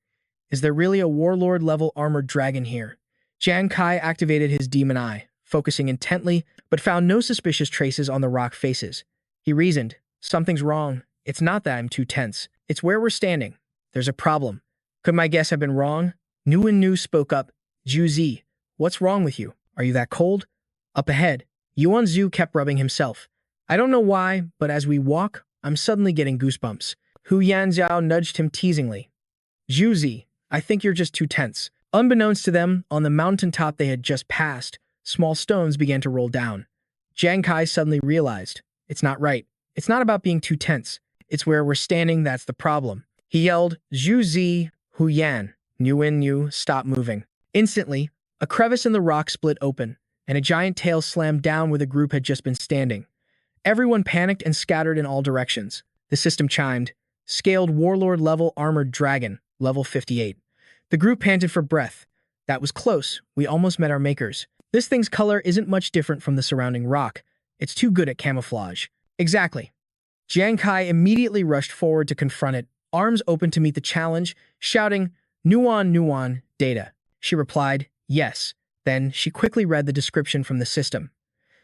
is there really a warlord-level armored dragon here? Jiang Kai activated his demon eye, focusing intently, but found no suspicious traces on the rock faces. He reasoned, something's wrong. It's not that I'm too tense. It's where we're standing. There's a problem. Could my guess have been wrong? Nu spoke up. Zhu Zi, what's wrong with you? Are you that cold? Up ahead, Yuan Zhu kept rubbing himself. I don't know why, but as we walk, I'm suddenly getting goosebumps. Hu Yanzhao nudged him teasingly. Zhu Zi, I think you're just too tense. Unbeknownst to them, on the mountaintop they had just passed, small stones began to roll down. Jiang Kai suddenly realized, it's not right. It's not about being too tense. It's where we're standing that's the problem. He yelled, Zhu Zi, Hu Yan. Yu, stop moving. Instantly, a crevice in the rock split open, and a giant tail slammed down where the group had just been standing. Everyone panicked and scattered in all directions. The system chimed. Scaled warlord-level armored dragon, level 58. The group panted for breath. That was close. We almost met our makers. This thing's color isn't much different from the surrounding rock. It's too good at camouflage. Exactly. Jiang Kai immediately rushed forward to confront it, arms open to meet the challenge, shouting, Nuan, data. She replied, yes. Then she quickly read the description from the system.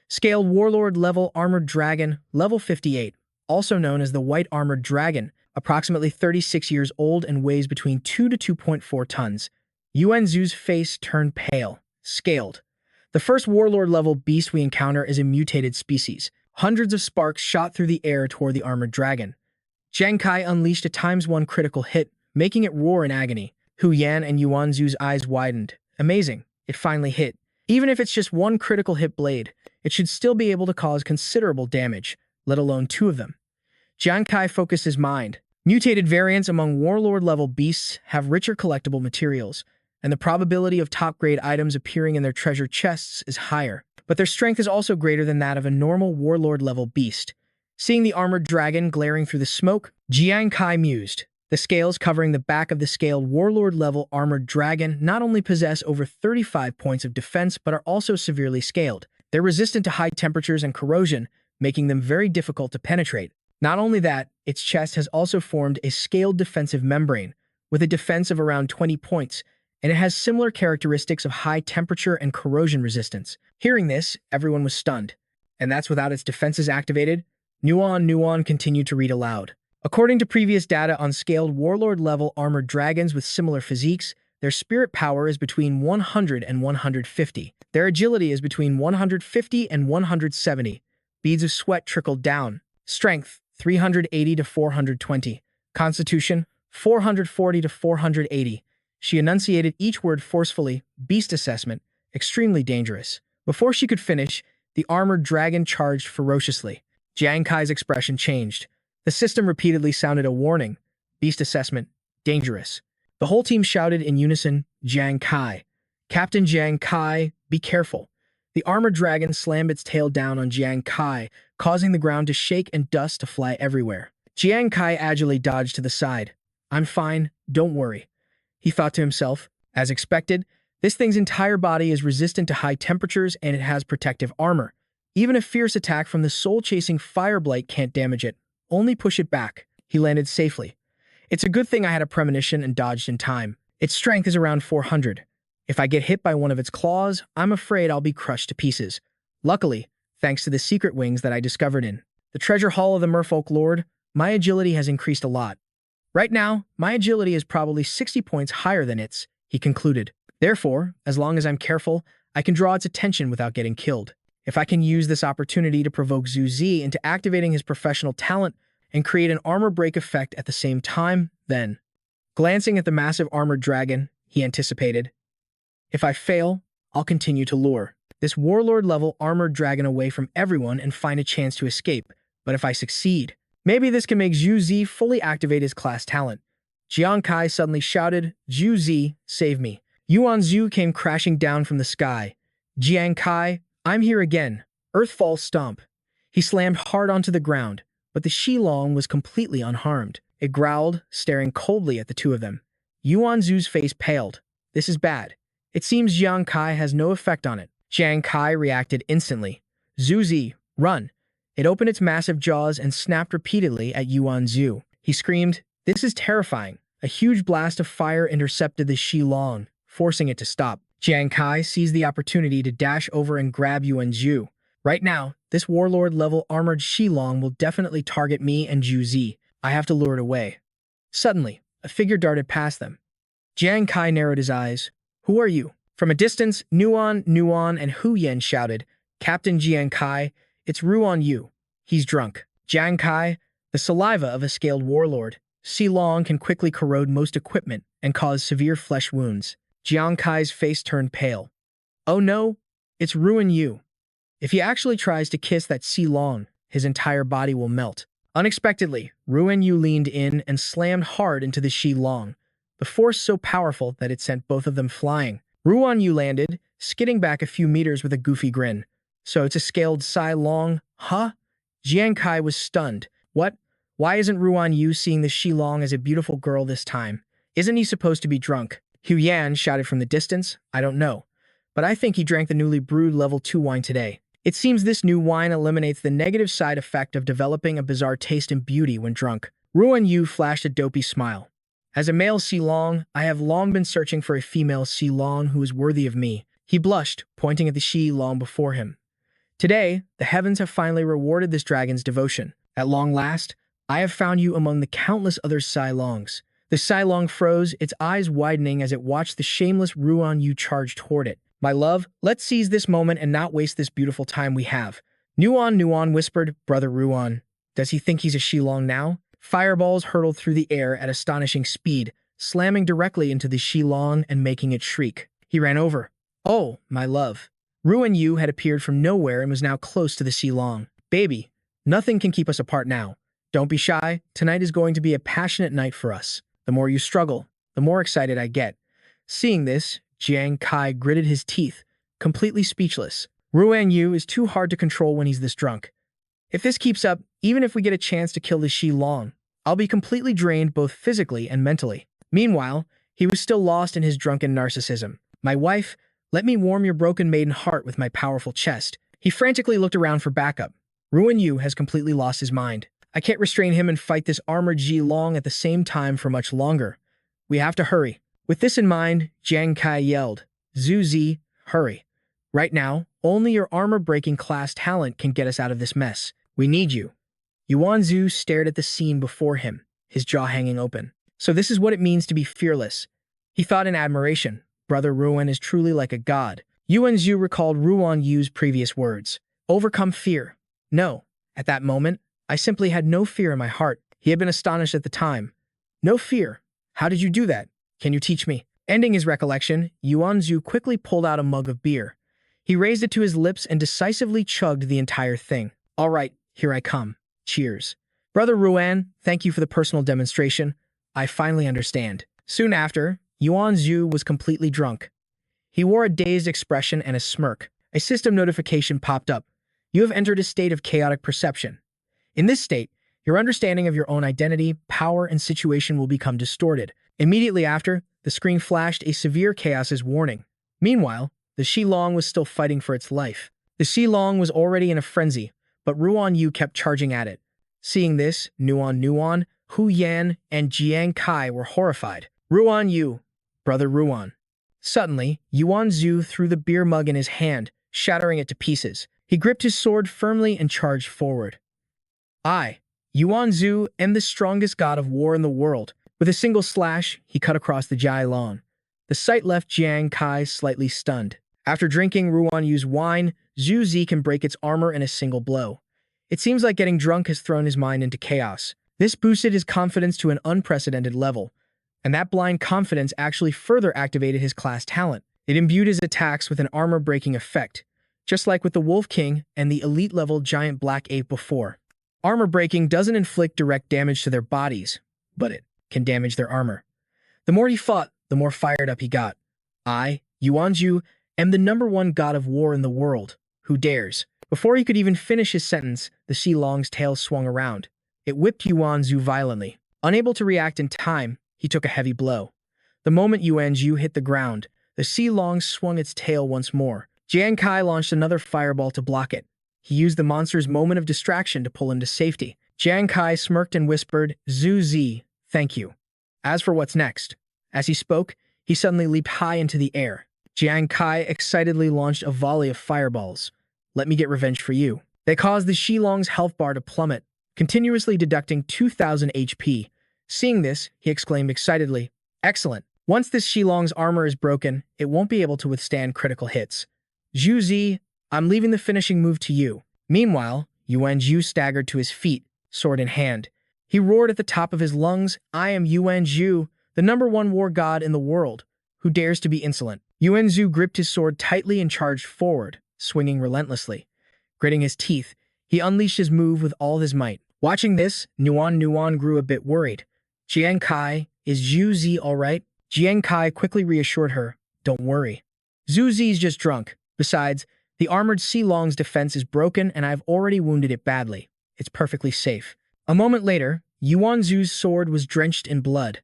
Scaled warlord-level armored dragon, level 58, also known as the white armored dragon, approximately 36 years old and weighs between 2 to 2.4 tons. Yuan Zhu's face turned pale. Scaled. The first warlord-level beast we encounter is a mutated species. Hundreds of sparks shot through the air toward the armored dragon. Jiang Kai unleashed a ×1 critical hit, making it roar in agony. Hu Yan and Yuan Zhu's eyes widened. Amazing. It finally hit. Even if it's just one critical hit blade, it should still be able to cause considerable damage, let alone two of them. Jiang Kai focused his mind. Mutated variants among warlord-level beasts have richer collectible materials, and the probability of top-grade items appearing in their treasure chests is higher. But their strength is also greater than that of a normal warlord-level beast. Seeing the armored dragon glaring through the smoke, Jiang Kai mused. The scales covering the back of the scaled warlord-level armored dragon not only possess over 35 points of defense but are also severely scaled. They're resistant to high temperatures and corrosion, making them very difficult to penetrate. Not only that, its chest has also formed a scaled defensive membrane, with a defense of around 20 points, and it has similar characteristics of high temperature and corrosion resistance. Hearing this, everyone was stunned. And that's without its defenses activated? Nuan continued to read aloud. According to previous data on scaled warlord-level armored dragons with similar physiques, their spirit power is between 100 and 150. Their agility is between 150 and 170. Beads of sweat trickled down. Strength, 380 to 420. Constitution, 440 to 480. She enunciated each word forcefully. Beast assessment, extremely dangerous. Before she could finish, the armored dragon charged ferociously. Jiang Kai's expression changed. The system repeatedly sounded a warning. Beast assessment, dangerous. The whole team shouted in unison, Jiang Kai. Captain Jiang Kai, be careful. The armored dragon slammed its tail down on Jiang Kai, causing the ground to shake and dust to fly everywhere. Jiang Kai agilely dodged to the side. I'm fine, don't worry. He thought to himself. As expected, this thing's entire body is resistant to high temperatures and it has protective armor. Even a fierce attack from the soul-chasing fireblight can't damage it. Only push it back. He landed safely. It's a good thing I had a premonition and dodged in time. Its strength is around 400. If I get hit by one of its claws, I'm afraid I'll be crushed to pieces. Luckily, thanks to the secret wings that I discovered in the treasure hall of the Merfolk Lord, my agility has increased a lot. Right now, my agility is probably 60 points higher than its, he concluded. Therefore, as long as I'm careful, I can draw its attention without getting killed. If I can use this opportunity to provoke Zhu Zi into activating his professional talent and create an armor break effect at the same time, then... Glancing at the massive armored dragon, he anticipated. If I fail, I'll continue to lure this warlord-level armored dragon away from everyone and find a chance to escape. But if I succeed, maybe this can make Zhu Zi fully activate his class talent. Jiang Kai suddenly shouted, Zhu Zi, save me. Yuan Zhu came crashing down from the sky. Jiang Kai, I'm here again. Earthfall stomp. He slammed hard onto the ground, but the Shilong was completely unharmed. It growled, staring coldly at the two of them. Yuan Zhu's face paled. This is bad. It seems Jiang Kai has no effect on it. Jiang Kai reacted instantly. Zhu Zi, run. It opened its massive jaws and snapped repeatedly at Yuan Zhu. He screamed, this is terrifying. A huge blast of fire intercepted the Shilong, forcing it to stop. Jiang Kai seized the opportunity to dash over and grab Yuan Zhu. Right now, this warlord-level armored Shilong will definitely target me and Zhu Zi. I have to lure it away. Suddenly, a figure darted past them. Jiang Kai narrowed his eyes. Who are you? From a distance, Nuan, and Hu Yan shouted, Captain Jiang Kai, it's Ruan Yu. He's drunk. Jiang Kai, the saliva of a scaled warlord. Shilong can quickly corrode most equipment and cause severe flesh wounds. Jiang Kai's face turned pale. Oh no, it's Ruan Yu. If he actually tries to kiss that Shilong, his entire body will melt. Unexpectedly, Ruan Yu leaned in and slammed hard into the Shilong, the force so powerful that it sent both of them flying. Ruan Yu landed, skidding back a few meters with a goofy grin. So it's a scaled Shilong, huh? Jiang Kai was stunned. What? Why isn't Ruan Yu seeing the Shilong as a beautiful girl this time? Isn't he supposed to be drunk? Hu Yan shouted from the distance, I don't know, but I think he drank the newly brewed level 2 wine today. It seems this new wine eliminates the negative side effect of developing a bizarre taste and beauty when drunk. Ruan Yu flashed a dopey smile. As a male Shilong, I have long been searching for a female Shilong who is worthy of me. He blushed, pointing at the Shilong before him. Today, the heavens have finally rewarded this dragon's devotion. At long last, I have found you among the countless other Shilongs. The Shilong froze, its eyes widening as it watched the shameless Ruan Yu charge toward it. My love, let's seize this moment and not waste this beautiful time we have. Nuan whispered, Brother Ruan. Does he think he's a Shilong now? Fireballs hurtled through the air at astonishing speed, slamming directly into the Shilong and making it shriek. He ran over. Oh, my love. Ruan Yu had appeared from nowhere and was now close to the Shilong. Baby, nothing can keep us apart now. Don't be shy. Tonight is going to be a passionate night for us. The more you struggle, the more excited I get. Seeing this, Jiang Kai gritted his teeth, completely speechless. Ruan Yu is too hard to control when he's this drunk. If this keeps up, even if we get a chance to kill the Shi Long, I'll be completely drained both physically and mentally. Meanwhile, he was still lost in his drunken narcissism. My wife, let me warm your broken maiden heart with my powerful chest. He frantically looked around for backup. Ruan Yu has completely lost his mind. I can't restrain him and fight this armored Ji Long at the same time for much longer. We have to hurry. With this in mind, Jiang Kai yelled, Zhu Zi, hurry. Right now, only your armor-breaking class talent can get us out of this mess. We need you. Yuan Zhu stared at the scene before him, his jaw hanging open. So this is what it means to be fearless. He thought in admiration. Brother Ruan is truly like a god. Yuan Zhu recalled Ruan Yu's previous words. Overcome fear. No. At that moment, I simply had no fear in my heart. He had been astonished at the time. No fear. How did you do that? Can you teach me? Ending his recollection, Yuan Zhu quickly pulled out a mug of beer. He raised it to his lips and decisively chugged the entire thing. All right, here I come. Cheers. Brother Ruan, thank you for the personal demonstration. I finally understand. Soon after, Yuan Zhu was completely drunk. He wore a dazed expression and a smirk. A system notification popped up. You have entered a state of chaotic perception. In this state, your understanding of your own identity, power, and situation will become distorted. Immediately after, the screen flashed a severe chaos's warning. Meanwhile, the Shi Long was still fighting for its life. The Shi Long was already in a frenzy, but Ruan Yu kept charging at it. Seeing this, Nuan, Hu Yan, and Jiang Kai were horrified. Ruan Yu, Brother Ruan. Suddenly, Yuan Zhu threw the beer mug in his hand, shattering it to pieces. He gripped his sword firmly and charged forward. I, Yuan Zhu, am the strongest god of war in the world. With a single slash, he cut across the Jai Long. The sight left Jiang Kai slightly stunned. After drinking Ruan Yu's wine, Zhu Zi can break its armor in a single blow. It seems like getting drunk has thrown his mind into chaos. This boosted his confidence to an unprecedented level, and that blind confidence actually further activated his class talent. It imbued his attacks with an armor-breaking effect, just like with the Wolf King and the elite-level giant black ape before. Armor breaking doesn't inflict direct damage to their bodies, but it can damage their armor. The more he fought, the more fired up he got. I, Yuan Zhu, am the #1 god of war in the world. Who dares? Before he could even finish his sentence, the Shi Long's tail swung around. It whipped Yuan Zhu violently. Unable to react in time, he took a heavy blow. The moment Yuan Zhu hit the ground, the Shi Long swung its tail once more. Jiang Kai launched another fireball to block it. He used the monster's moment of distraction to pull him to safety. Jiang Kai smirked and whispered, Zhu Zi, thank you. As for what's next, as he spoke, he suddenly leaped high into the air. Jiang Kai excitedly launched a volley of fireballs. Let me get revenge for you. They caused the Shi Long's health bar to plummet, continuously deducting 2,000 HP. Seeing this, he exclaimed excitedly, excellent. Once this Shi Long's armor is broken, it won't be able to withstand critical hits. Zhu Zi, I'm leaving the finishing move to you. Meanwhile, Yuan Zhu staggered to his feet, sword in hand. He roared at the top of his lungs, I am Yuan Zhu, the #1 war god in the world. Who dares to be insolent? Yuan Zhu gripped his sword tightly and charged forward, swinging relentlessly. Gritting his teeth, he unleashed his move with all his might. Watching this, Nuan grew a bit worried. Jiang Kai, is Zhu Zi all right? Jiang Kai quickly reassured her, don't worry. Zhu Zi's just drunk. Besides, the armored Shi Long's defense is broken and I've already wounded it badly. It's perfectly safe. A moment later, Yuan Zhu's sword was drenched in blood.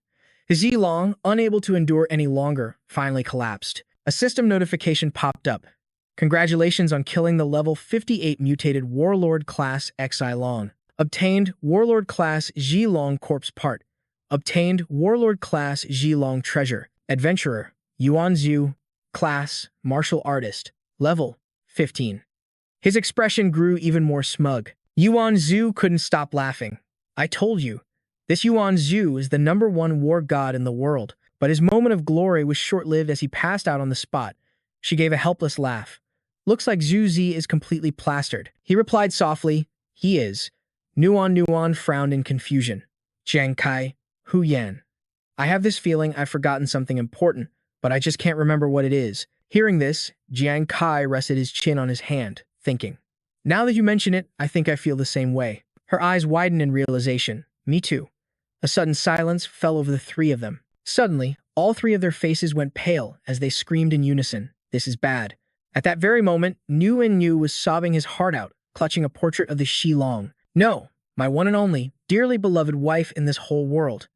His Shi Long, unable to endure any longer, finally collapsed. A system notification popped up. Congratulations on killing the level 58 mutated Warlord class Xi Long. Obtained Warlord class Ji Long corpse part. Obtained Warlord class Ji Long treasure. Adventurer, Yuan Zhu. Class, martial artist. Level, 15. His expression grew even more smug. Yuan Zhu couldn't stop laughing. I told you, this Yuan Zhu is the #1 war god in the world, but his moment of glory was short-lived as he passed out on the spot. She gave a helpless laugh. Looks like Zhu Zi is completely plastered. He replied softly, he is. Nuan frowned in confusion. Jiang Kai, Hu Yan. I have this feeling I've forgotten something important, but I just can't remember what it is. Hearing this, Jiang Kai rested his chin on his hand, thinking. Now that you mention it, I think I feel the same way. Her eyes widened in realization. Me too. A sudden silence fell over the three of them. Suddenly, all three of their faces went pale as they screamed in unison. This is bad. At that very moment, New was sobbing his heart out, clutching a portrait of the Shilong. No, my one and only, dearly beloved wife in this whole world.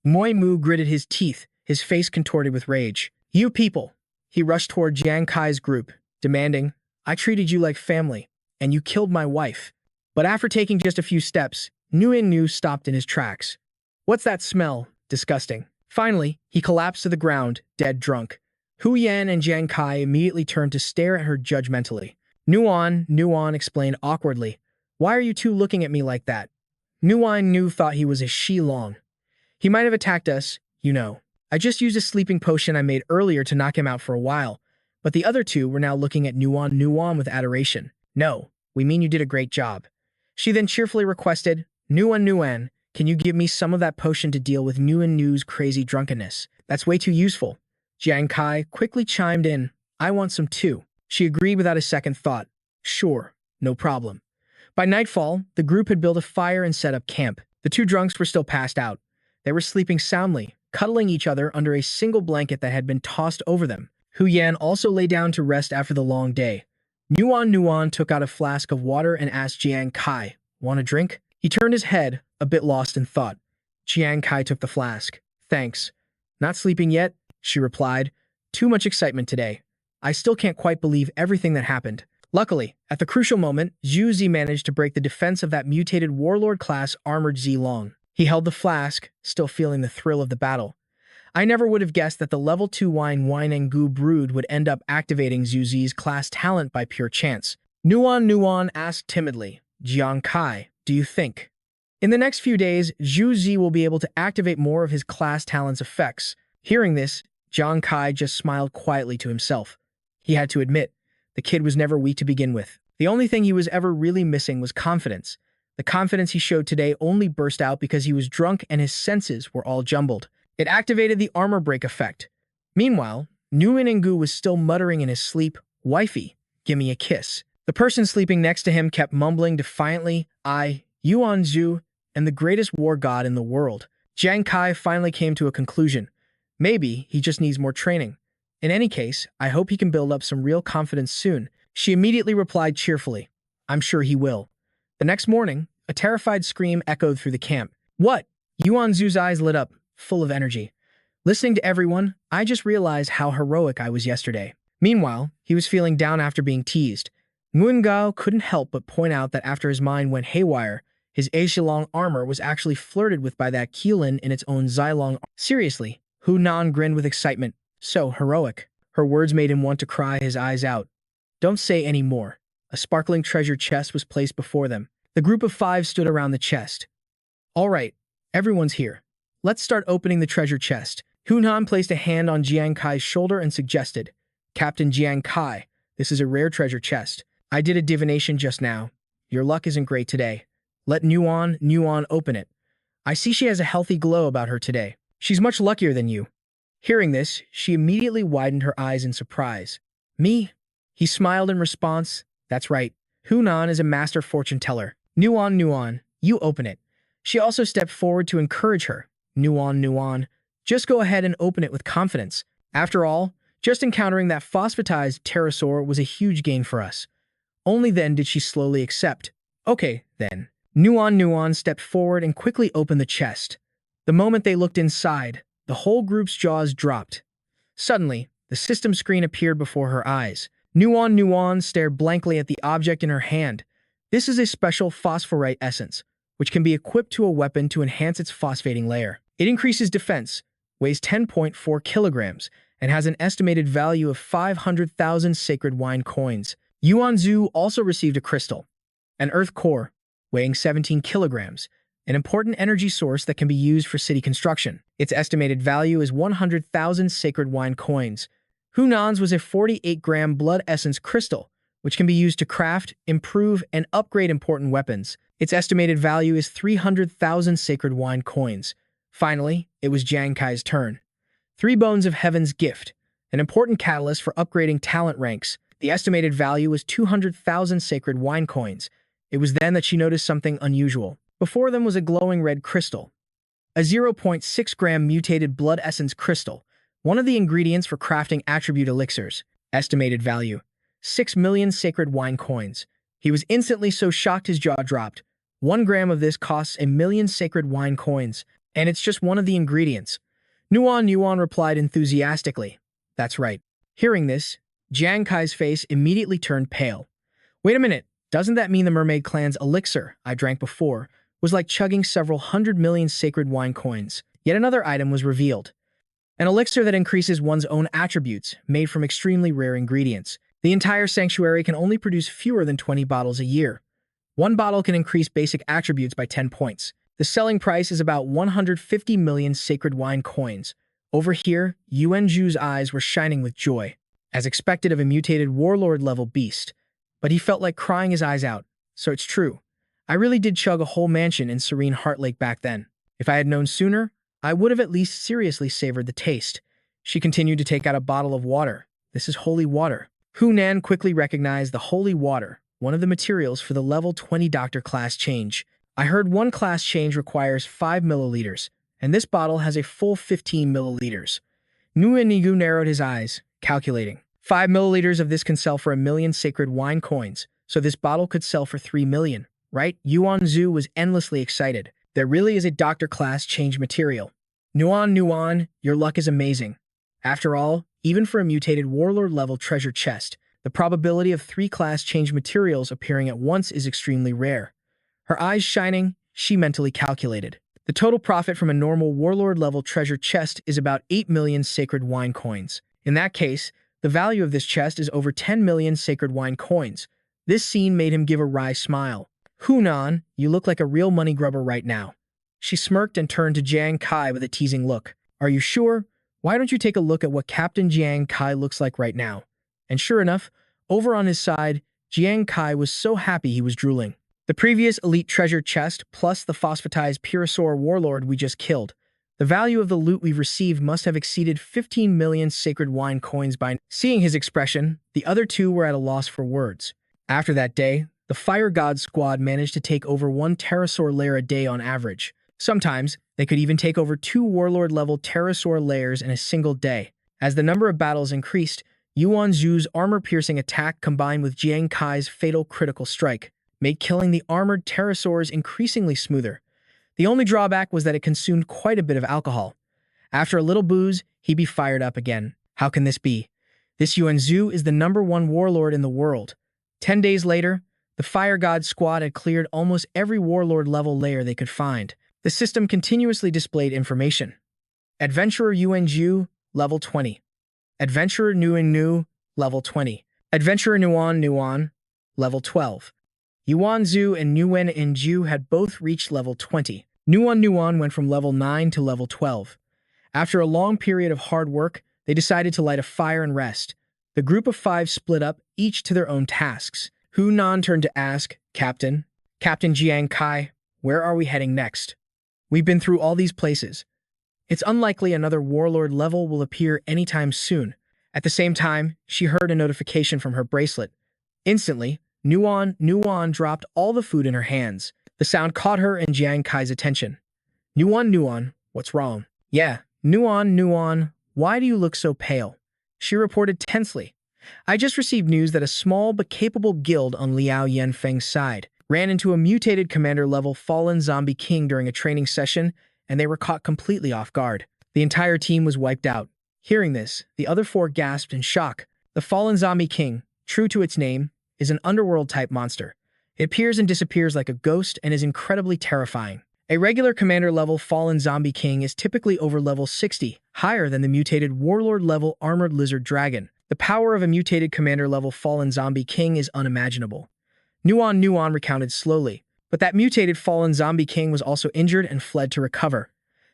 Moi Mu gritted his teeth, his face contorted with rage. You people! He rushed toward Jiang Kai's group, demanding, I treated you like family, and you killed my wife. But after taking just a few steps, New stopped in his tracks. What's that smell? Disgusting. Finally, he collapsed to the ground, dead drunk. Hu Yan and Jiang Kai immediately turned to stare at her judgmentally. Nuan explained awkwardly, Why are you two looking at me like that? Nu thought he was a Shilong. He might have attacked us, you know. I just used a sleeping potion I made earlier to knock him out for a while, but the other two were now looking at Nuan with adoration. No, we mean you did a great job. She then cheerfully requested, Nuan, can you give me some of that potion to deal with Nu's crazy drunkenness? That's way too useful. Jiang Kai quickly chimed in, I want some too. She agreed without a second thought. Sure, no problem. By nightfall, the group had built a fire and set up camp. The two drunks were still passed out. They were sleeping soundly, cuddling each other under a single blanket that had been tossed over them. Hu Yan also lay down to rest after the long day. Nuan took out a flask of water and asked Jiang Kai, Want a drink? He turned his head, a bit lost in thought. Jiang Kai took the flask. Thanks. Not sleeping yet? She replied. Too much excitement today. I still can't quite believe everything that happened. Luckily, at the crucial moment, Zhu Zi managed to break the defense of that mutated warlord-class armored Zilong. He held the flask, still feeling the thrill of the battle. I never would have guessed that the level 2 wine and goo brood would end up activating Zhu Zi's class talent by pure chance. Nuan asked timidly, Jiang Kai, do you think? In the next few days, Zhu Zi will be able to activate more of his class talent's effects. Hearing this, Jiang Kai just smiled quietly to himself. He had to admit, the kid was never weak to begin with. The only thing he was ever really missing was confidence. The confidence he showed today only burst out because he was drunk and his senses were all jumbled. It activated the armor break effect. Meanwhile, Gu was still muttering in his sleep, Wifey, gimme a kiss. The person sleeping next to him kept mumbling defiantly, I, Yuan Zhu, am the greatest war god in the world. Jiang Kai finally came to a conclusion. Maybe he just needs more training. In any case, I hope he can build up some real confidence soon. She immediately replied cheerfully, I'm sure he will. The next morning, a terrified scream echoed through the camp. What? Yuan Zhu's eyes lit up, full of energy. Listening to everyone, I just realized how heroic I was yesterday. Meanwhile, he was feeling down after being teased. Nguyen Gao couldn't help but point out that after his mind went haywire, his Aishilong armor was actually flirted with by that Keelin in its own Xylong. Seriously, Hu Nan grinned with excitement. So heroic. Her words made him want to cry his eyes out. Don't say any more. A sparkling treasure chest was placed before them. The group of 5 stood around the chest. All right, everyone's here. Let's start opening the treasure chest. Hu Nan placed a hand on Jiang Kai's shoulder and suggested, Captain Jiang Kai, this is a rare treasure chest. I did a divination just now. Your luck isn't great today. Let Nuan open it. I see she has a healthy glow about her today. She's much luckier than you. Hearing this, she immediately widened her eyes in surprise. Me? He smiled in response. That's right. Hu Nan is a master fortune teller. Nuan, you open it. She also stepped forward to encourage her. Nuan, just go ahead and open it with confidence. After all, just encountering that phosphatized pterosaur was a huge gain for us. Only then did she slowly accept. Okay, then. Nuan stepped forward and quickly opened the chest. The moment they looked inside, the whole group's jaws dropped. Suddenly, the system screen appeared before her eyes. Nuan stared blankly at the object in her hand. This is a special phosphorite essence, which can be equipped to a weapon to enhance its phosphating layer. It increases defense, weighs 10.4 kilograms, and has an estimated value of 500,000 sacred wine coins. Yuan Zhu also received a crystal, an earth core, weighing 17 kilograms, an important energy source that can be used for city construction. Its estimated value is 100,000 sacred wine coins. Hu Nan's was a 48-gram blood essence crystal, which can be used to craft, improve, and upgrade important weapons. Its estimated value is 300,000 sacred wine coins. Finally, it was Jiang Kai's turn. 3 bones of heaven's gift, an important catalyst for upgrading talent ranks. The estimated value was 200,000 sacred wine coins. It was then that she noticed something unusual. Before them was a glowing red crystal, a 0.6-gram mutated blood essence crystal, one of the ingredients for crafting attribute elixirs. Estimated value: 6 million sacred wine coins. He was instantly so shocked his jaw dropped. 1 gram of this costs 1 million sacred wine coins, and it's just one of the ingredients. Nuan replied enthusiastically. That's right. Hearing this, Jiang Kai's face immediately turned pale. Wait a minute, doesn't that mean the mermaid clan's elixir I drank before was like chugging several 100 million sacred wine coins? Yet another item was revealed. An elixir that increases one's own attributes, made from extremely rare ingredients. The entire sanctuary can only produce fewer than 20 bottles a year. One bottle can increase basic attributes by 10 points. The selling price is about 150 million sacred wine coins. Over here, Yuanzhu's eyes were shining with joy, as expected of a mutated warlord-level beast. But he felt like crying his eyes out. So it's true. I really did chug a whole mansion in serene Heart Lake back then. If I had known sooner, I would have at least seriously savored the taste. She continued to take out a bottle of water. This is holy water. Hunan quickly recognized the holy water, one of the materials for the level 20 doctor class change. I heard one class change requires 5 milliliters, and this bottle has a full 15 milliliters. Nuanigu narrowed his eyes, calculating. 5 milliliters of this can sell for 1 million sacred wine coins, so this bottle could sell for 3 million, right? Yuanzhu was endlessly excited. There really is a doctor class change material. Nuan, your luck is amazing. After all, even for a mutated warlord-level treasure chest, the probability of 3 class change materials appearing at once is extremely rare. Her eyes shining, she mentally calculated. The total profit from a normal warlord-level treasure chest is about 8 million sacred wine coins. In that case, the value of this chest is over 10 million sacred wine coins. This scene made him give a wry smile. Hunan, you look like a real money grubber right now. She smirked and turned to Jiang Kai with a teasing look. Are you sure? Why don't you take a look at what Captain Jiang Kai looks like right now? And sure enough, over on his side, Jiang Kai was so happy he was drooling. The previous elite treasure chest plus the phosphatized Pirasaur warlord we just killed. The value of the loot we've received must have exceeded 15 million sacred wine coins by now. Seeing his expression, the other two were at a loss for words. After that day, the Fire God squad managed to take over 1 Pterosaur lair a day on average. Sometimes, they could even take over 2 warlord-level Pterosaur lairs in a single day. As the number of battles increased, Yuanzhu's armor-piercing attack combined with Jiang Kai's fatal critical strike made killing the armored pterosaurs increasingly smoother. The only drawback was that it consumed quite a bit of alcohol. After a little booze, he'd be fired up again. How can this be? This Yuanzhu is the #1 warlord in the world. 10 days later, the Fire God squad had cleared almost every warlord-level lair they could find. The system continuously displayed information. Adventurer Yuanzhu, level 20. Adventurer Nuan, level 20. Adventurer Nuan, level 12. Yuanzhu and Nuan had both reached level 20. Nuan went from level 9 to level 12. After a long period of hard work, they decided to light a fire and rest. The group of 5 split up, each to their own tasks. Hunan turned to ask, Captain Jiang Kai, where are we heading next? We've been through all these places. It's unlikely another warlord level will appear anytime soon. At the same time, she heard a notification from her bracelet. Instantly, Nuan dropped all the food in her hands. The sound caught her and Jiang Kai's attention. Nuan, what's wrong? Yeah, Nuan, why do you look so pale? She reported tensely. I just received news that a small but capable guild on Liao Yanfeng's side ran into a mutated commander-level fallen zombie king during a training session, and they were caught completely off guard. The entire team was wiped out. Hearing this, the other 4 gasped in shock. The fallen zombie king, true to its name, is an underworld-type monster. It appears and disappears like a ghost and is incredibly terrifying. A regular commander-level fallen zombie king is typically over level 60, higher than the mutated warlord-level armored lizard dragon. The power of a mutated commander-level fallen zombie king is unimaginable. Nuan recounted slowly, but that mutated fallen zombie king was also injured and fled to recover.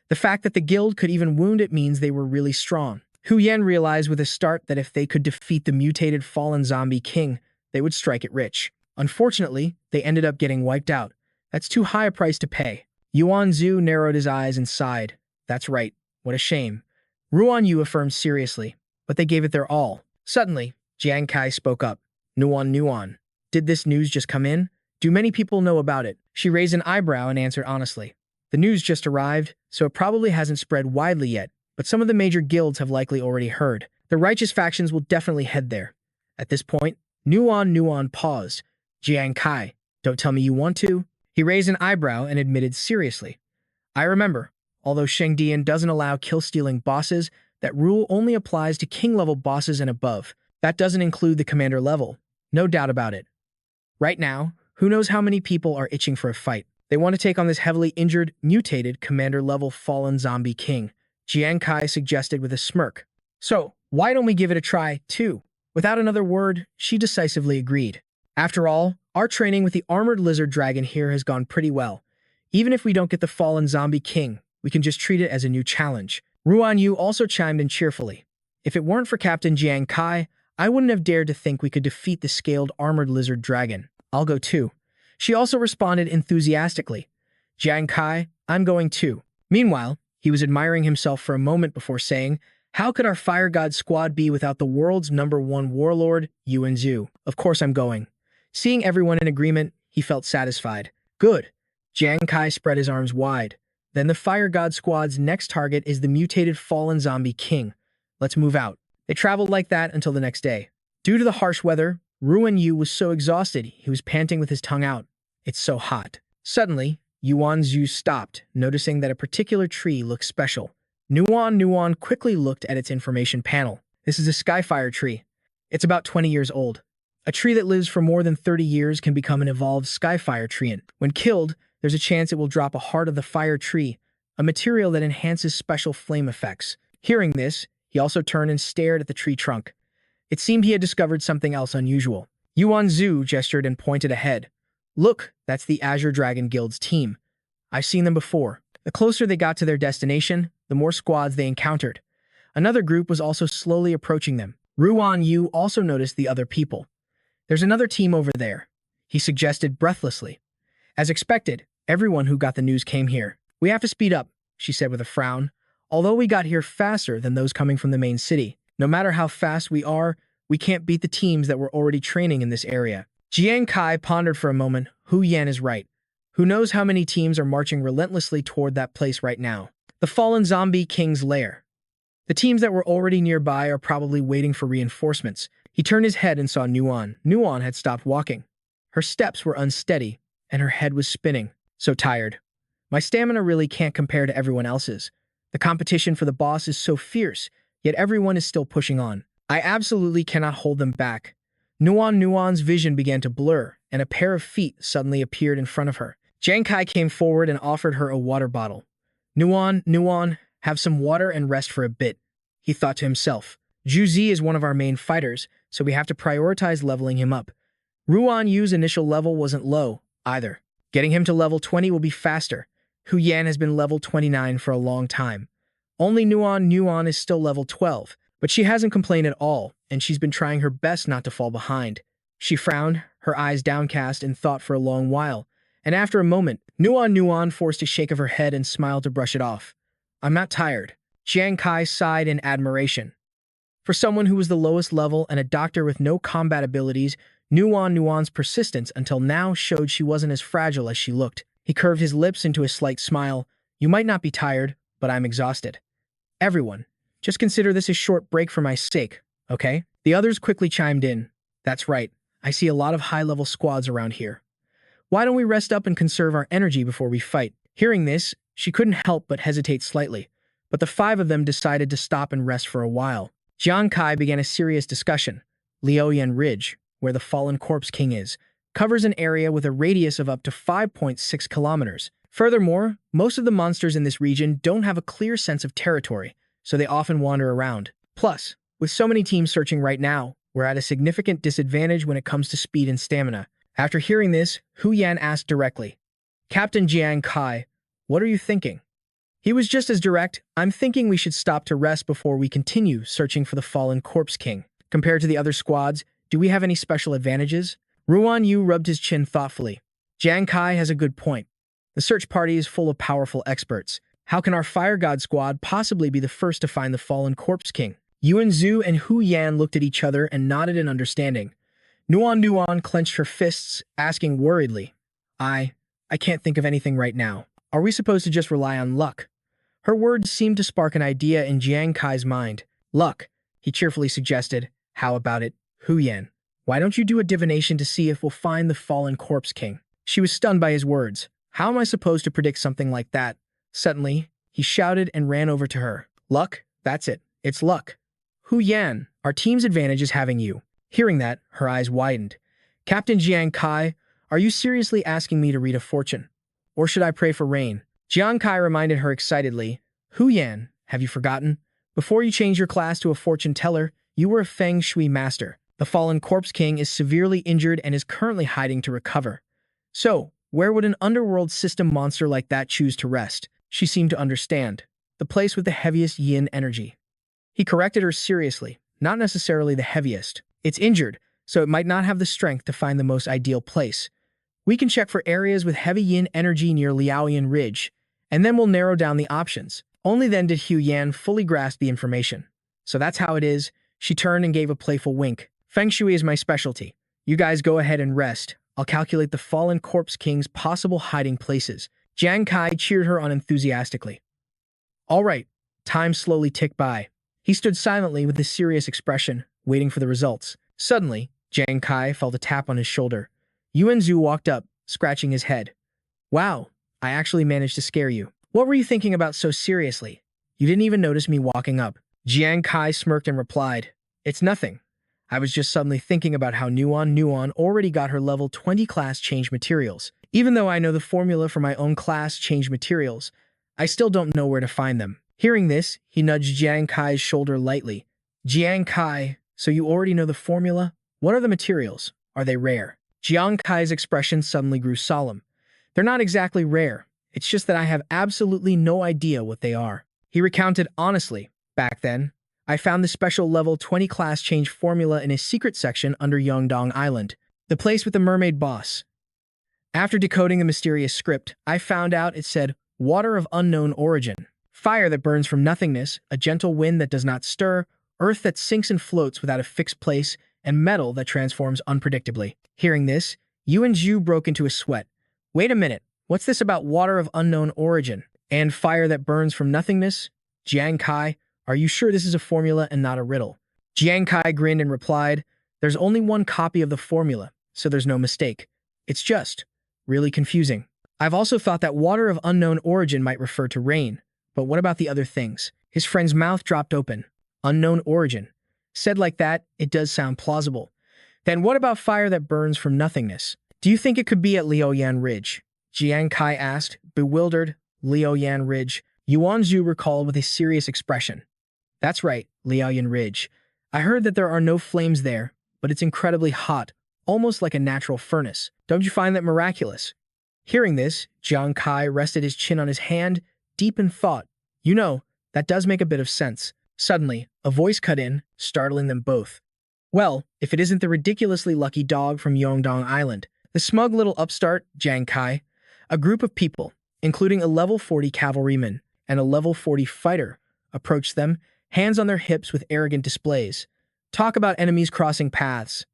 The fact that the guild could even wound it means they were really strong. Hu Yan realized with a start that if they could defeat the mutated fallen zombie king, they would strike it rich. Unfortunately, they ended up getting wiped out. That's too high a price to pay. Yuanzhu narrowed his eyes and sighed. That's right. What a shame. Ruan Yu affirmed seriously, but they gave it their all. Suddenly, Jiang Kai spoke up. Nuan, did this news just come in? Do many people know about it? She raised an eyebrow and answered honestly. The news just arrived, so it probably hasn't spread widely yet, but some of the major guilds have likely already heard. The righteous factions will definitely head there. At this point, Nuan paused. Jiang Kai, don't tell me you want to. He raised an eyebrow and admitted seriously. I remember, although Shengdian doesn't allow kill-stealing bosses, that rule only applies to king-level bosses and above. That doesn't include the commander level. No doubt about it. Right now, who knows how many people are itching for a fight. They want to take on this heavily injured, mutated, commander-level fallen zombie king, Jiang Kai suggested with a smirk. So, why don't we give it a try, too? Without another word, she decisively agreed. After all, our training with the armored lizard dragon here has gone pretty well. Even if we don't get the fallen zombie king, we can just treat it as a new challenge. Ruan Yu also chimed in cheerfully. If it weren't for Captain Jiang Kai, I wouldn't have dared to think we could defeat the scaled armored lizard dragon. I'll go too. She also responded enthusiastically. Jiang Kai, I'm going too. Meanwhile, he was admiring himself for a moment before saying, how could our Fire God squad be without the world's #1 warlord, Yuan Zhu? Of course I'm going. Seeing everyone in agreement, he felt satisfied. Good. Jiang Kai spread his arms wide. Then the Fire God squad's next target is the mutated fallen zombie king. Let's move out. They traveled like that until the next day. Due to the harsh weather, Ruan Yu was so exhausted he was panting with his tongue out. It's so hot. Suddenly, Yuan Zhu stopped, noticing that a particular tree looked special. Nuan quickly looked at its information panel. This is a Skyfire tree. It's about 20 years old. A tree that lives for more than 30 years can become an evolved Skyfire tree. When killed, there's a chance it will drop a heart of the fire tree, a material that enhances special flame effects. Hearing this, he also turned and stared at the tree trunk. It seemed he had discovered something else unusual. Yuan Zhu gestured and pointed ahead. Look, that's the Azure Dragon Guild's team. I've seen them before. The closer they got to their destination, the more squads they encountered. Another group was also slowly approaching them. Ruan Yu also noticed the other people. There's another team over there, he suggested breathlessly. As expected, everyone who got the news came here. We have to speed up, she said with a frown. Although we got here faster than those coming from the main city, no matter how fast we are, we can't beat the teams that were already training in this area. Jiang Kai pondered for a moment. Hu Yan is right. Who knows how many teams are marching relentlessly toward that place right now? The fallen zombie king's lair. The teams that were already nearby are probably waiting for reinforcements. He turned his head and saw Nuan. Nuan had stopped walking. Her steps were unsteady, and her head was spinning. So tired. My stamina really can't compare to everyone else's. The competition for the boss is so fierce, yet everyone is still pushing on. I absolutely cannot hold them back. Nuan's vision began to blur, and a pair of feet suddenly appeared in front of her. Jiang Kai came forward and offered her a water bottle. Nuan, have some water and rest for a bit, he thought to himself. Zhu Zi is one of our main fighters, so we have to prioritize leveling him up. Ruan Yu's initial level wasn't low, either. Getting him to level 20 will be faster. Hu Yan has been level 29 for a long time. Only Nuan is still level 12, but she hasn't complained at all, and she's been trying her best not to fall behind. She frowned, her eyes downcast, and thought for a long while. And after a moment, Nuan forced a shake of her head and smiled to brush it off. I'm not tired. Jiang Kai sighed in admiration. For someone who was the lowest level and a doctor with no combat abilities, Nuan's persistence until now showed she wasn't as fragile as she looked. He curved his lips into a slight smile. You might not be tired, but I'm exhausted. Everyone, just consider this a short break for my sake, okay? The others quickly chimed in. That's right. I see a lot of high-level squads around here. Why don't we rest up and conserve our energy before we fight? Hearing this, she couldn't help but hesitate slightly, but the 5 of them decided to stop and rest for a while. Jiang Kai began a serious discussion. Liaoyan Ridge, where the fallen corpse king is, covers an area with a radius of up to 5.6 kilometers. Furthermore, most of the monsters in this region don't have a clear sense of territory, so they often wander around. Plus, with so many teams searching right now, we're at a significant disadvantage when it comes to speed and stamina. After hearing this, Hu Yan asked directly, Captain Jiang Kai, what are you thinking? He was just as direct. I'm thinking we should stop to rest before we continue searching for the fallen corpse king. Compared to the other squads, do we have any special advantages? Ruan Yu rubbed his chin thoughtfully. Jiang Kai has a good point. The search party is full of powerful experts. How can our Fire God squad possibly be the first to find the fallen corpse king? Yuan Zhu and Hu Yan looked at each other and nodded in understanding. Nuan clenched her fists, asking worriedly, I can't think of anything right now. Are we supposed to just rely on luck? Her words seemed to spark an idea in Jiang Kai's mind. Luck, he cheerfully suggested. How about it, Hu Yan? Why don't you do a divination to see if we'll find the fallen corpse king? She was stunned by his words. How am I supposed to predict something like that? Suddenly, he shouted and ran over to her. Luck? That's it. It's luck. Hu Yan, our team's advantage is having you. Hearing that, her eyes widened. Captain Jiang Kai, are you seriously asking me to read a fortune? Or should I pray for rain? Jiang Kai reminded her excitedly. Hu Yan, have you forgotten? Before you changed your class to a fortune teller, you were a feng shui master. The fallen corpse king is severely injured and is currently hiding to recover. So, where would an underworld system monster like that choose to rest? She seemed to understand. The place with the heaviest yin energy. He corrected her seriously. Not necessarily the heaviest. It's injured, so it might not have the strength to find the most ideal place. We can check for areas with heavy yin energy near Liaoyan Ridge, and then we'll narrow down the options. Only then did Hu Yan fully grasp the information. So that's how it is. She turned and gave a playful wink. Feng Shui is my specialty. You guys go ahead and rest. I'll calculate the fallen corpse king's possible hiding places. Jiang Kai cheered her on enthusiastically. All right. Time slowly ticked by. He stood silently with a serious expression, waiting for the results. Suddenly, Jiang Kai felt a tap on his shoulder. Yuan Zhu walked up, scratching his head. Wow, I actually managed to scare you. What were you thinking about so seriously? You didn't even notice me walking up. Jiang Kai smirked and replied, It's nothing. I was just suddenly thinking about how Nuan already got her level 20 class change materials. Even though I know the formula for my own class change materials, I still don't know where to find them. Hearing this, he nudged Jiang Kai's shoulder lightly. Jiang Kai, so you already know the formula? What are the materials? Are they rare? Jiang Kai's expression suddenly grew solemn. They're not exactly rare. It's just that I have absolutely no idea what they are. He recounted honestly. Back then, I found the special level 20 class change formula in a secret section under Yongdong Island, the place with the mermaid boss. After decoding the mysterious script, I found out it said, water of unknown origin, fire that burns from nothingness, a gentle wind that does not stir, earth that sinks and floats without a fixed place, and metal that transforms unpredictably. Hearing this, Yuan Zhu broke into a sweat. Wait a minute, what's this about water of unknown origin and fire that burns from nothingness? Jiang Kai, are you sure this is a formula and not a riddle? Jiang Kai grinned and replied, There's only one copy of the formula, so there's no mistake. It's just really confusing. I've also thought that water of unknown origin might refer to rain, but what about the other things? His friend's mouth dropped open. Unknown origin. Said like that, it does sound plausible. Then what about fire that burns from nothingness? Do you think it could be at Liaoyan Ridge? Jiang Kai asked, bewildered. Liaoyan Ridge. Yuan Zhu recalled with a serious expression. That's right, Liaoyan Ridge. I heard that there are no flames there, but it's incredibly hot, almost like a natural furnace. Don't you find that miraculous? Hearing this, Jiang Kai rested his chin on his hand, deep in thought. You know, that does make a bit of sense. Suddenly, a voice cut in, startling them both. Well, if it isn't the ridiculously lucky dog from Yongdong Island, the smug little upstart, Jiang Kai. A group of people, including a level 40 cavalryman and a level 40 fighter, approached them, hands on their hips with arrogant displays. Talk about enemies crossing paths.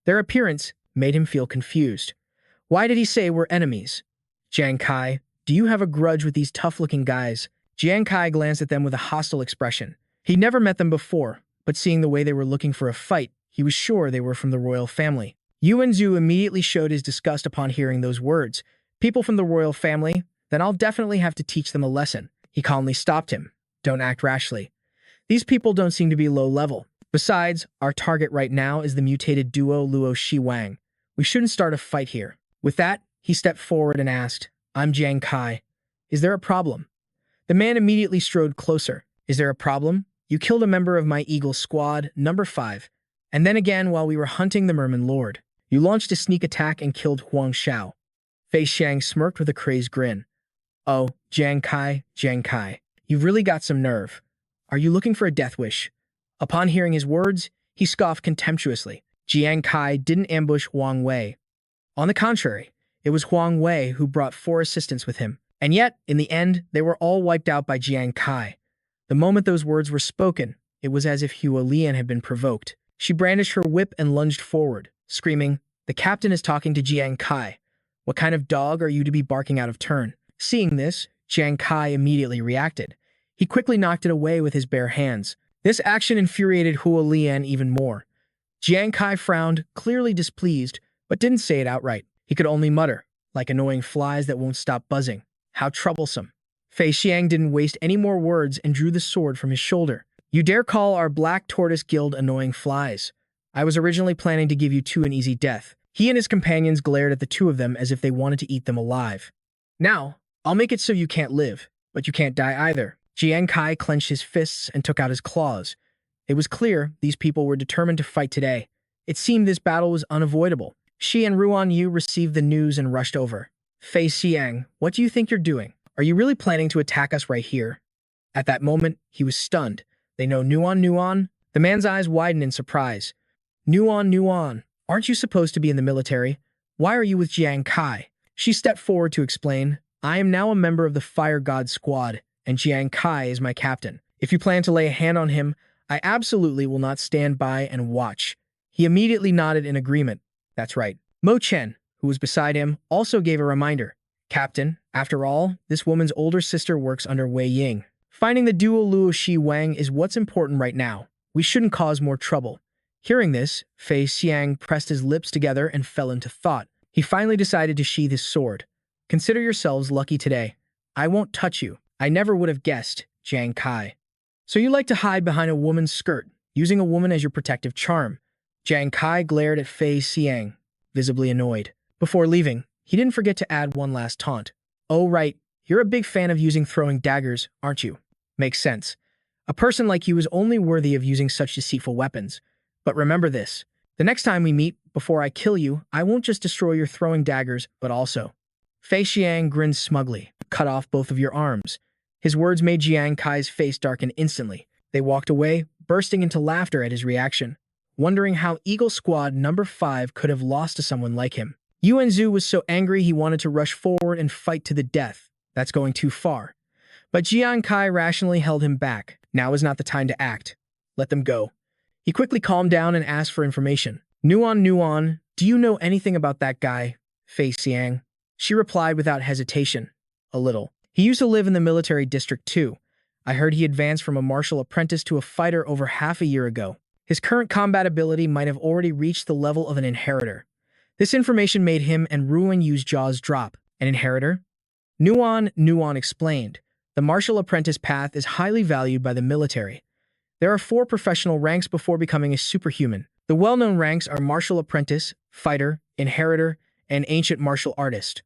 Their appearance made him feel confused. Why did he say we're enemies? Jiang Kai, do you have a grudge with these tough-looking guys? Jiang Kai glanced at them with a hostile expression. He'd never met them before, but seeing the way they were looking for a fight, he was sure they were from the royal family. Yuan Zhu immediately showed his disgust upon hearing those words. People from the royal family? Then I'll definitely have to teach them a lesson. He calmly stopped him. Don't act rashly. These people don't seem to be low level. Besides, our target right now is the mutated duo Luo Shiwang. We shouldn't start a fight here. With that, he stepped forward and asked, I'm Jiang Kai. Is there a problem? The man immediately strode closer. Is there a problem? You killed a member of my Eagle squad, number 5. And then again while we were hunting the Merman Lord. You launched a sneak attack and killed Huang Xiao. Fei Xiang smirked with a crazed grin. Oh, Jiang Kai, you've really got some nerve. Are you looking for a death wish? Upon hearing his words, he scoffed contemptuously. Jiang Kai didn't ambush Huang Wei. On the contrary, it was Huang Wei who brought 4 assistants with him. And yet, in the end, they were all wiped out by Jiang Kai. The moment those words were spoken, it was as if Hua Lian had been provoked. She brandished her whip and lunged forward. screaming, "The captain is talking to Jiang Kai. What kind of dog are you to be barking out of turn?" Seeing this, Jiang Kai immediately reacted. He quickly knocked it away with his bare hands. This action infuriated Hua Lian even more. Jiang Kai frowned, clearly displeased, but didn't say it outright. He could only mutter, like annoying flies that won't stop buzzing. How troublesome. Fei Xiang didn't waste any more words and drew the sword from his shoulder. "You dare call our Black Tortoise Guild annoying flies? I was originally planning to give you two an easy death." He and his companions glared at the two of them as if they wanted to eat them alive. "Now, I'll make it so you can't live, but you can't die either." Jiang Kai clenched his fists and took out his claws. It was clear these people were determined to fight today. It seemed this battle was unavoidable. Shi and Ruan Yu received the news and rushed over. "Fei Xiang, what do you think you're doing? Are you really planning to attack us right here?" At that moment, he was stunned. "They know Nuan? The man's eyes widened in surprise. Nuan, aren't you supposed to be in the military? Why are you with Jiang Kai?" She stepped forward to explain, "I am now a member of the Fire God Squad, and Jiang Kai is my captain. If you plan to lay a hand on him, I absolutely will not stand by and watch." He immediately nodded in agreement. That's right. Mo Chen, who was beside him, also gave a reminder. "Captain, after all, this woman's older sister works under Wei Ying. Finding the duo Luo Shi Wang is what's important right now. We shouldn't cause more trouble." Hearing this, Fei Xiang pressed his lips together and fell into thought. He finally decided to sheath his sword. "Consider yourselves lucky today. I won't touch you. I never would have guessed, Jiang Kai. So you like to hide behind a woman's skirt, using a woman as your protective charm." Jiang Kai glared at Fei Xiang, visibly annoyed. Before leaving, he didn't forget to add one last taunt. "Oh right, you're a big fan of using throwing daggers, aren't you? Makes sense. A person like you is only worthy of using such deceitful weapons. But remember this, the next time we meet, before I kill you, I won't just destroy your throwing daggers, but also." Fei Xiang grinned smugly. "Cut off both of your arms." His words made Jiang Kai's face darken instantly. They walked away, bursting into laughter at his reaction, wondering how Eagle Squad number 5 could have lost to someone like him. Yuan Zhu was so angry he wanted to rush forward and fight to the death. That's going too far. But Jiang Kai rationally held him back. Now is not the time to act. Let them go. He quickly calmed down and asked for information. Nuan, do you know anything about that guy, Fei Xiang?" She replied without hesitation. "A little. He used to live in the military district too. I heard he advanced from a martial apprentice to a fighter over half a year ago. His current combat ability might have already reached the level of an inheritor." This information made him and Ruan Yu's jaws drop. "An inheritor?" Nuan explained. "The martial apprentice path is highly valued by the military. There are 4 professional ranks before becoming a superhuman. The well-known ranks are martial apprentice, fighter, inheritor, and ancient martial artist.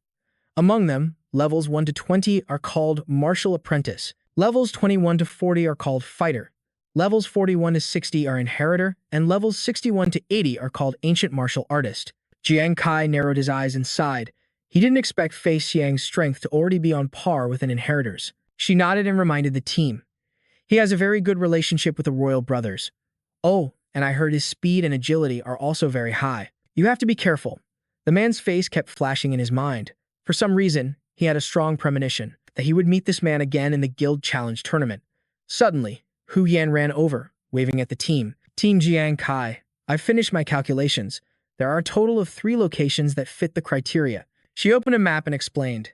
Among them, levels 1 to 20 are called martial apprentice. Levels 21 to 40 are called fighter. Levels 41 to 60 are inheritor, and levels 61 to 80 are called ancient martial artist." Jiang Kai narrowed his eyes and sighed. He didn't expect Fei Xiang's strength to already be on par with an inheritor's. She nodded and reminded the team. "He has a very good relationship with the royal brothers. Oh, and I heard his speed and agility are also very high. You have to be careful." The man's face kept flashing in his mind. For some reason, he had a strong premonition that he would meet this man again in the Guild Challenge tournament. Suddenly, Hu Yan ran over, waving at the team. "Team Jiang Kai, I've finished my calculations. There are a total of 3 locations that fit the criteria." She opened a map and explained.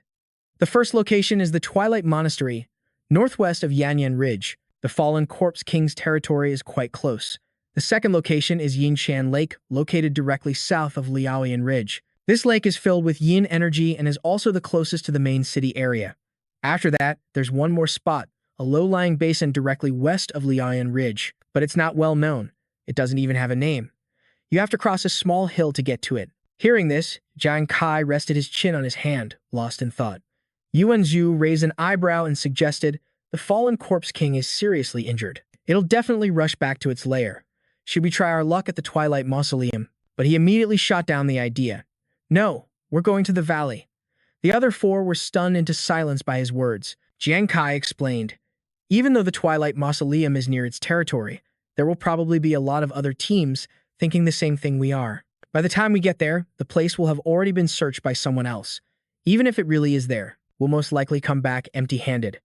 "The first location is the Twilight Monastery, northwest of Yanyan Ridge. The Fallen Corpse King's territory is quite close. The second location is Yinshan Lake, located directly south of Liaoyan Ridge. This lake is filled with yin energy and is also the closest to the main city area. After that, there's one more spot, a low-lying basin directly west of Liaoyan Ridge, but it's not well known. It doesn't even have a name. You have to cross a small hill to get to it." Hearing this, Jiang Kai rested his chin on his hand, lost in thought. Yuan Zhu raised an eyebrow and suggested, "The Fallen Corpse King is seriously injured. It'll definitely rush back to its lair. Should we try our luck at the Twilight Mausoleum?" But he immediately shot down the idea. "No, we're going to the valley." The other 4 were stunned into silence by his words. Jiang Kai explained, "Even though the Twilight Mausoleum is near its territory, there will probably be a lot of other teams thinking the same thing we are. By the time we get there, the place will have already been searched by someone else. Even if it really is there, we'll most likely come back empty-handed.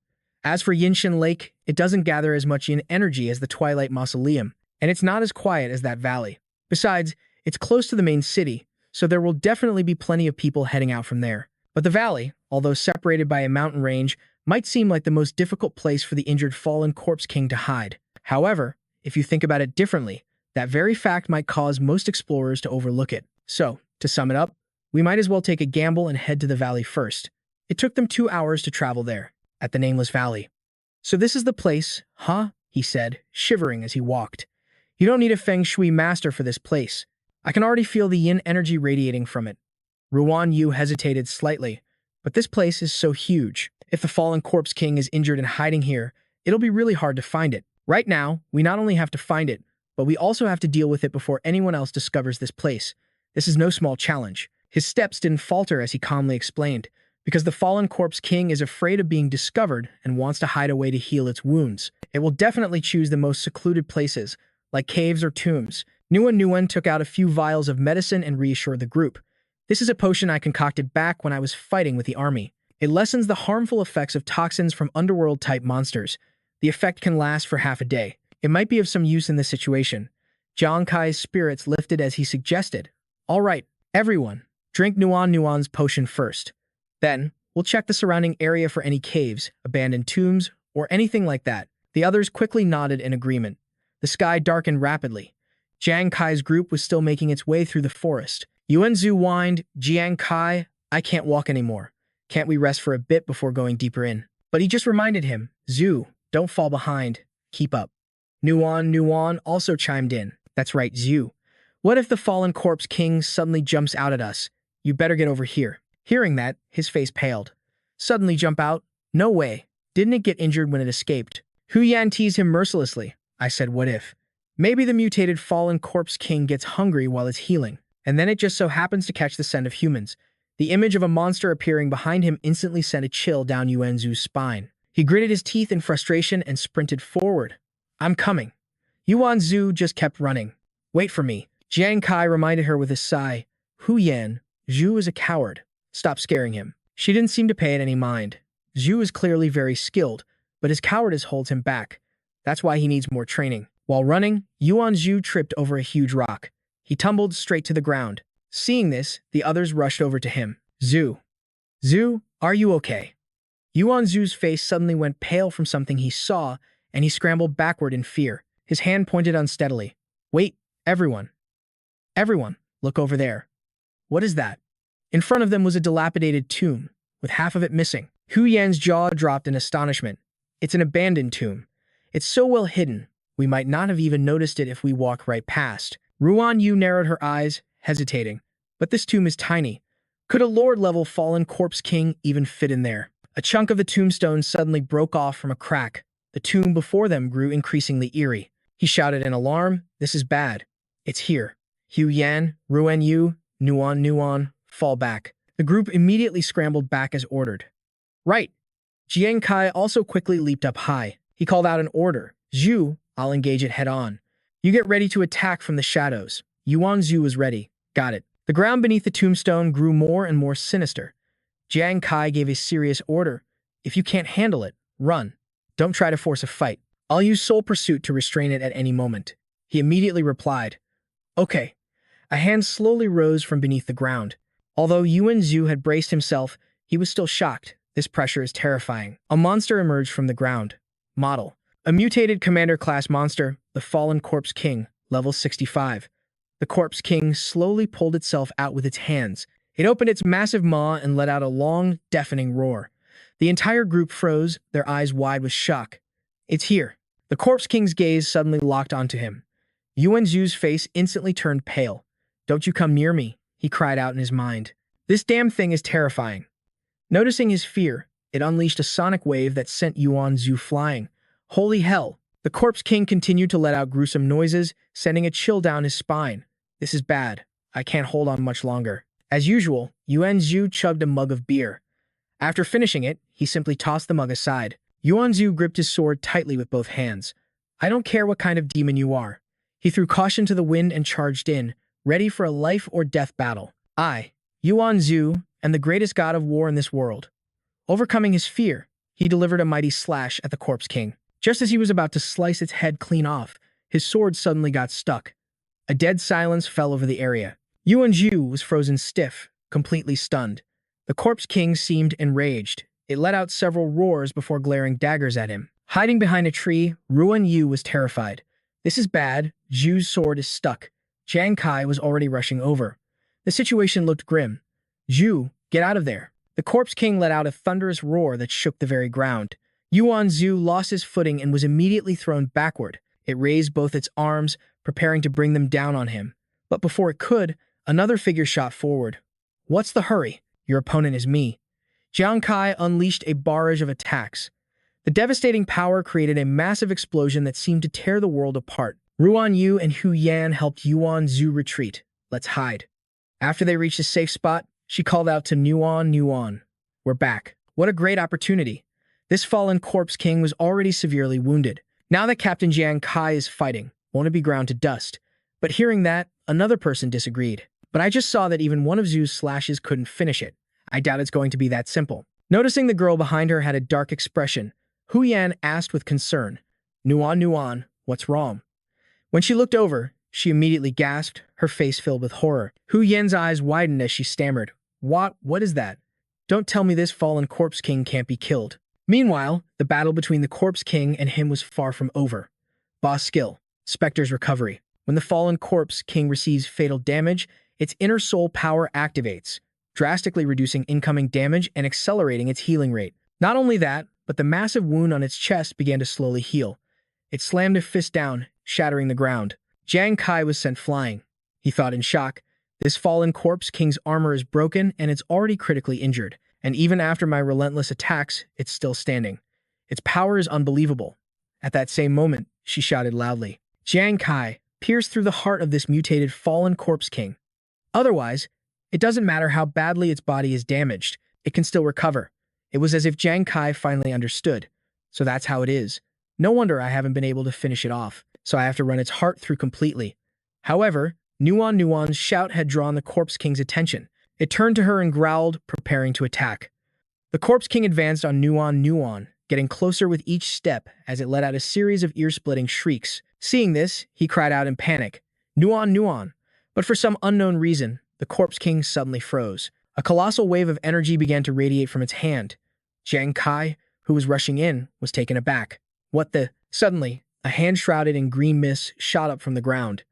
As for Yinshan Lake, it doesn't gather as much yin energy as the Twilight Mausoleum, and it's not as quiet as that valley. Besides, It's close to the main city, so there will definitely be plenty of people heading out from there. But the valley, although separated by a mountain range, might seem like the most difficult place for the injured fallen corpse king to hide. However, if you think about it differently, that very fact might cause most explorers to overlook it. So, to sum it up, we might as well take a gamble and head to the valley first. It took them 2 hours to travel there, at the nameless valley. So this is the place, huh? He said, shivering as he walked. You don't need a feng shui master for this place. I can already feel the yin energy radiating from it. Ruan Yu hesitated slightly, but this place is so huge. If the fallen corpse king is injured and hiding here, it'll be really hard to find it. Right now, we not only have to find it, but we also have to deal with it before anyone else discovers this place. This is no small challenge. His steps didn't falter as he calmly explained, because the fallen corpse king is afraid of being discovered and wants to hide away to heal its wounds. It will definitely choose the most secluded places, like caves or tombs. Nguyen took out a few vials of medicine and reassured the group. This is a potion I concocted back when I was fighting with the army. It lessens the harmful effects of toxins from underworld-type monsters. The effect can last for half a day. It might be of some use in this situation. Jiang Kai's spirits lifted as he suggested. All right, everyone, drink Nguyen's potion first. Then, we'll check the surrounding area for any caves, abandoned tombs, or anything like that. The others quickly nodded in agreement. The sky darkened rapidly. Jiang Kai's group was still making its way through the forest. Yuanzhu whined, Jiang Kai, I can't walk anymore. Can't we rest for a bit before going deeper in? But he just reminded him, Zhu, don't fall behind. Keep up. Nguyen also chimed in. That's right, Zhu. What if the fallen corpse king suddenly jumps out at us? You better get over here. Hearing that, his face paled. Suddenly jump out? No way. Didn't it get injured when it escaped? Hu Yan teased him mercilessly. I said, what if? Maybe the mutated fallen corpse king gets hungry while it's healing, and then it just so happens to catch the scent of humans. The image of a monster appearing behind him instantly sent a chill down Yuanzhu's spine. He gritted his teeth in frustration and sprinted forward. I'm coming. Yuanzhu just kept running. Wait for me. Jiang Kai reminded her with a sigh. Hu Yan, Zhu is a coward. Stop scaring him. She didn't seem to pay it any mind. Zhu is clearly very skilled, but his cowardice holds him back. That's why he needs more training. While running, Yuanzhu tripped over a huge rock. He tumbled straight to the ground. Seeing this, the others rushed over to him. Zhu, are you okay? Yuanzhu's face suddenly went pale from something he saw, and he scrambled backward in fear. His hand pointed unsteadily. Wait, everyone, look over there. What is that? In front of them was a dilapidated tomb, with half of it missing. Hu Yan's jaw dropped in astonishment. It's an abandoned tomb. It's so well hidden, we might not have even noticed it if we walk right past. Ruan Yu narrowed her eyes, hesitating. But this tomb is tiny. Could a lord-level fallen corpse king even fit in there? A chunk of the tombstone suddenly broke off from a crack. The tomb before them grew increasingly eerie. He shouted in alarm, this is bad. It's here. Hu Yan, Ruan Yu, Nguyen, fall back. The group immediately scrambled back as ordered. Right. Jiang Kai also quickly leaped up high. He called out an order. Zhu, I'll engage it head-on. You get ready to attack from the shadows. Yuanzhu was ready. Got it. The ground beneath the tombstone grew more and more sinister. Jiang Kai gave a serious order. If you can't handle it, run. Don't try to force a fight. I'll use soul pursuit to restrain it at any moment. He immediately replied. Okay. A hand slowly rose from beneath the ground. Although Yuanzhu had braced himself, he was still shocked. This pressure is terrifying. A monster emerged from the ground. Model. A mutated commander-class monster, the Fallen Corpse King, level 65. The Corpse King slowly pulled itself out with its hands. It opened its massive maw and let out a long, deafening roar. The entire group froze, their eyes wide with shock. It's here. The Corpse King's gaze suddenly locked onto him. Yuanzhu's face instantly turned pale. Don't you come near me, he cried out in his mind. This damn thing is terrifying. Noticing his fear, it unleashed a sonic wave that sent Yuanzhu flying. Holy hell! The Corpse King continued to let out gruesome noises, sending a chill down his spine. This is bad. I can't hold on much longer. As usual, Yuanzhu chugged a mug of beer. After finishing it, he simply tossed the mug aside. Yuanzhu gripped his sword tightly with both hands. I don't care what kind of demon you are. He threw caution to the wind and charged in, ready for a life-or-death battle. I, Yuanzhu, am the greatest god of war in this world. Overcoming his fear, he delivered a mighty slash at the Corpse King. Just as he was about to slice its head clean off, his sword suddenly got stuck. A dead silence fell over the area. Yuan Zhu was frozen stiff, completely stunned. The Corpse King seemed enraged. It let out several roars before glaring daggers at him. Hiding behind a tree, Ruan Yu was terrified. This is bad. Zhu's sword is stuck. Jiang Kai was already rushing over. The situation looked grim. Zhu, get out of there. The Corpse King let out a thunderous roar that shook the very ground. Yuan Zhu lost his footing and was immediately thrown backward. It raised both its arms, preparing to bring them down on him. But before it could, another figure shot forward. What's the hurry? Your opponent is me. Jiang Kai unleashed a barrage of attacks. The devastating power created a massive explosion that seemed to tear the world apart. Ruan Yu and Hu Yan helped Yuan Zhu retreat. Let's hide. After they reached a safe spot, she called out to Nuan. We're back. What a great opportunity. This fallen Corpse King was already severely wounded. Now that Captain Jiang Kai is fighting, won't it be ground to dust? But hearing that, another person disagreed. But I just saw that even one of Zhu's slashes couldn't finish it. I doubt it's going to be that simple. Noticing the girl behind her had a dark expression, Hu Yan asked with concern, Nuan, what's wrong? When she looked over, she immediately gasped, her face filled with horror. Hu Yan's eyes widened as she stammered, What is that? Don't tell me this fallen Corpse King can't be killed. Meanwhile, the battle between the Corpse King and him was far from over. Boss skill, Spectre's recovery. When the fallen Corpse King receives fatal damage, its inner soul power activates, drastically reducing incoming damage and accelerating its healing rate. Not only that, but the massive wound on its chest began to slowly heal. It slammed a fist down, shattering the ground. Jiang Kai was sent flying. He thought in shock, this fallen Corpse King's armor is broken and it's already critically injured. And even after my relentless attacks, it's still standing. Its power is unbelievable. At that same moment, she shouted loudly. Jiang Kai pierced through the heart of this mutated fallen Corpse King. Otherwise, it doesn't matter how badly its body is damaged, it can still recover. It was as if Jiang Kai finally understood. So that's how it is. No wonder I haven't been able to finish it off, so I have to run its heart through completely. However, Nuan's shout had drawn the Corpse King's attention. It turned to her and growled, preparing to attack. The Corpse King advanced on Nuan, getting closer with each step as it let out a series of ear-splitting shrieks. Seeing this, he cried out in panic, Nuan. But for some unknown reason, the Corpse King suddenly froze. A colossal wave of energy began to radiate from its hand. Jiang Kai, who was rushing in, was taken aback. What the? Suddenly, a hand shrouded in green mist shot up from the ground.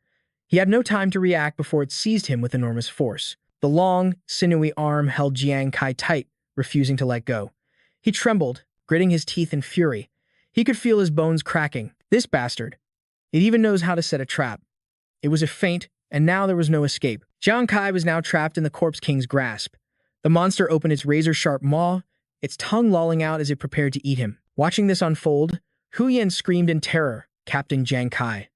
He had no time to react before it seized him with enormous force. The long, sinewy arm held Jiang Kai tight, refusing to let go. He trembled, gritting his teeth in fury. He could feel his bones cracking. This bastard. It even knows how to set a trap. It was a feint, and now there was no escape. Jiang Kai was now trapped in the Corpse King's grasp. The monster opened its razor-sharp maw, its tongue lolling out as it prepared to eat him. Watching this unfold, Hu Yan screamed in terror, Captain Jiang Kai.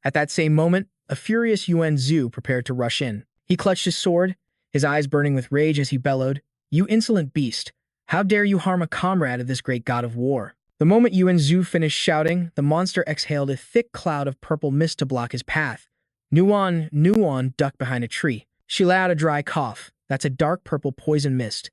At that same moment, a furious Yuan Zhu prepared to rush in. He clutched his sword, his eyes burning with rage as he bellowed, You insolent beast! How dare you harm a comrade of this great god of war? The moment Yuan Zhu finished shouting, the monster exhaled a thick cloud of purple mist to block his path. Nuan ducked behind a tree. She let out a dry cough. That's a dark purple poison mist.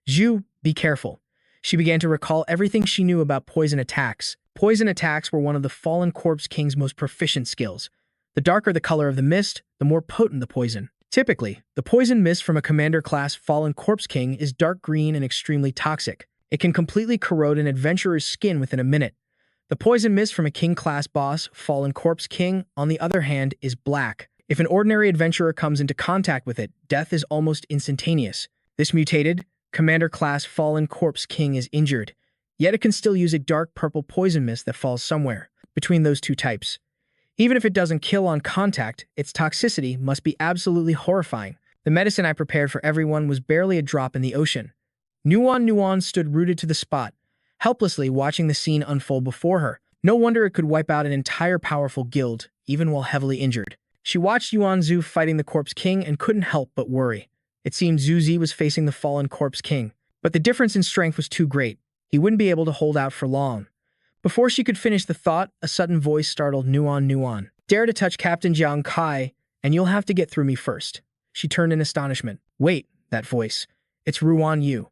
Zhu, be careful. She began to recall everything she knew about poison attacks. Poison attacks were one of the fallen Corpse King's most proficient skills. The darker the color of the mist, the more potent the poison. Typically, the poison mist from a commander-class fallen Corpse King is dark green and extremely toxic. It can completely corrode an adventurer's skin within a minute. The poison mist from a King-class boss, fallen Corpse King, on the other hand, is black. If an ordinary adventurer comes into contact with it, death is almost instantaneous. This mutated, commander-class fallen Corpse King is injured, yet it can still use a dark purple poison mist that falls somewhere between those two types. Even if it doesn't kill on contact, its toxicity must be absolutely horrifying. The medicine I prepared for everyone was barely a drop in the ocean. Nuan stood rooted to the spot, helplessly watching the scene unfold before her. No wonder it could wipe out an entire powerful guild, even while heavily injured. She watched Yuan Zhu fighting the Corpse King and couldn't help but worry. It seemed Zhu Zi was facing the fallen Corpse King, but the difference in strength was too great. He wouldn't be able to hold out for long. Before she could finish the thought, a sudden voice startled Nuan. Dare to touch Captain Jiang Kai, and you'll have to get through me first. She turned in astonishment. Wait, that voice. It's Ruan Yu.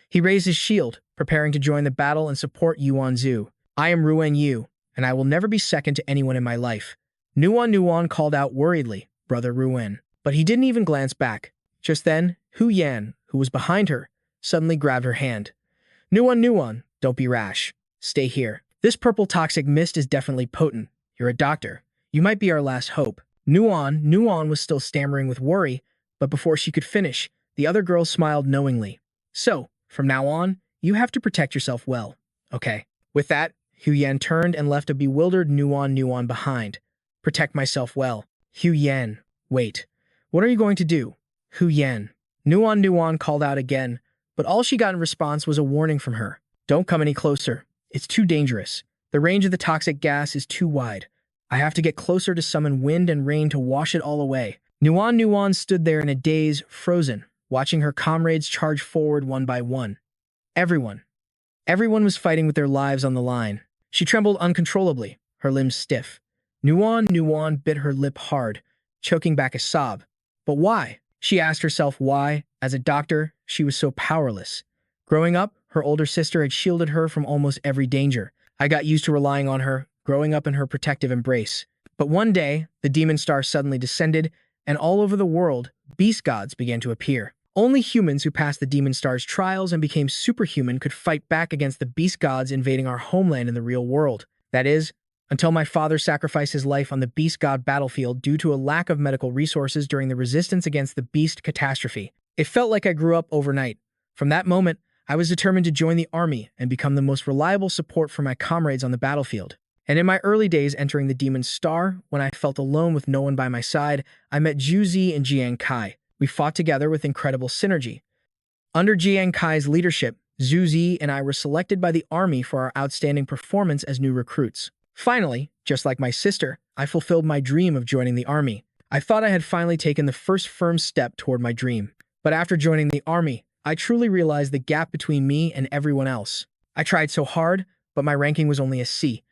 He raised his shield, preparing to join the battle and support Yuan Zhu. I am Ruan Yu, and I will never be second to anyone in my life. Nuan called out worriedly, Brother Ruin. But he didn't even glance back. Just then, Hu Yan, who was behind her, suddenly grabbed her hand. Nuon, don't be rash. Stay here. This purple toxic mist is definitely potent. You're a doctor. You might be our last hope. Nuon was still stammering with worry, but before she could finish, the other girl smiled knowingly. So, from now on, you have to protect yourself well. Okay. With that, Hu Yan turned and left a bewildered Nuon behind. Protect myself well. Hu Yan, wait. What are you going to do? Hu Yan. Nuon called out again, but all she got in response was a warning from her. Don't come any closer. It's too dangerous. The range of the toxic gas is too wide. I have to get closer to summon wind and rain to wash it all away. Nuon stood there in a daze, frozen, watching her comrades charge forward one by one. Everyone was fighting with their lives on the line. She trembled uncontrollably, her limbs stiff. Nuon bit her lip hard, choking back a sob. But why? She asked herself why. As a doctor, she was so powerless. Growing up, her older sister had shielded her from almost every danger. I got used to relying on her, growing up in her protective embrace. But one day, the demon star suddenly descended, and all over the world, beast gods began to appear. Only humans who passed the demon star's trials and became superhuman could fight back against the beast gods invading our homeland in the real world. That is, until my father sacrificed his life on the beast god battlefield due to a lack of medical resources during the resistance against the beast catastrophe. It felt like I grew up overnight. From that moment, I was determined to join the army and become the most reliable support for my comrades on the battlefield. And in my early days entering the Demon Star, when I felt alone with no one by my side, I met Zhu Zi and Jiang Kai. We fought together with incredible synergy. Under Jiang Kai's leadership, Zhu Zi and I were selected by the army for our outstanding performance as new recruits. Finally, just like my sister, I fulfilled my dream of joining the army. I thought I had finally taken the first firm step toward my dream. But after joining the army, I truly realized the gap between me and everyone else. I tried so hard, but my ranking was only a C.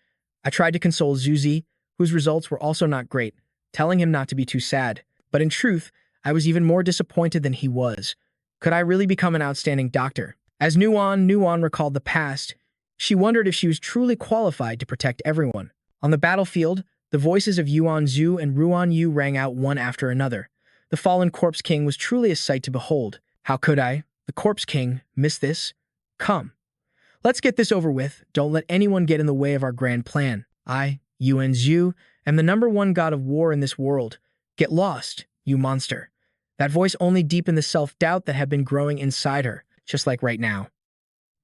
I tried to console Zhu Zi, whose results were also not great, telling him not to be too sad. But in truth, I was even more disappointed than he was. Could I really become an outstanding doctor? As Nuon recalled the past, she wondered if she was truly qualified to protect everyone. On the battlefield, the voices of Yuan Zhu and Ruan Yu rang out one after another. The fallen Corpse King was truly a sight to behold. How could I, the Corpse King, miss this? Come. Let's get this over with. Don't let anyone get in the way of our grand plan. I, Yuan Zhu, am the #1 god of war in this world. Get lost, you monster. That voice only deepened the self-doubt that had been growing inside her, just like right now.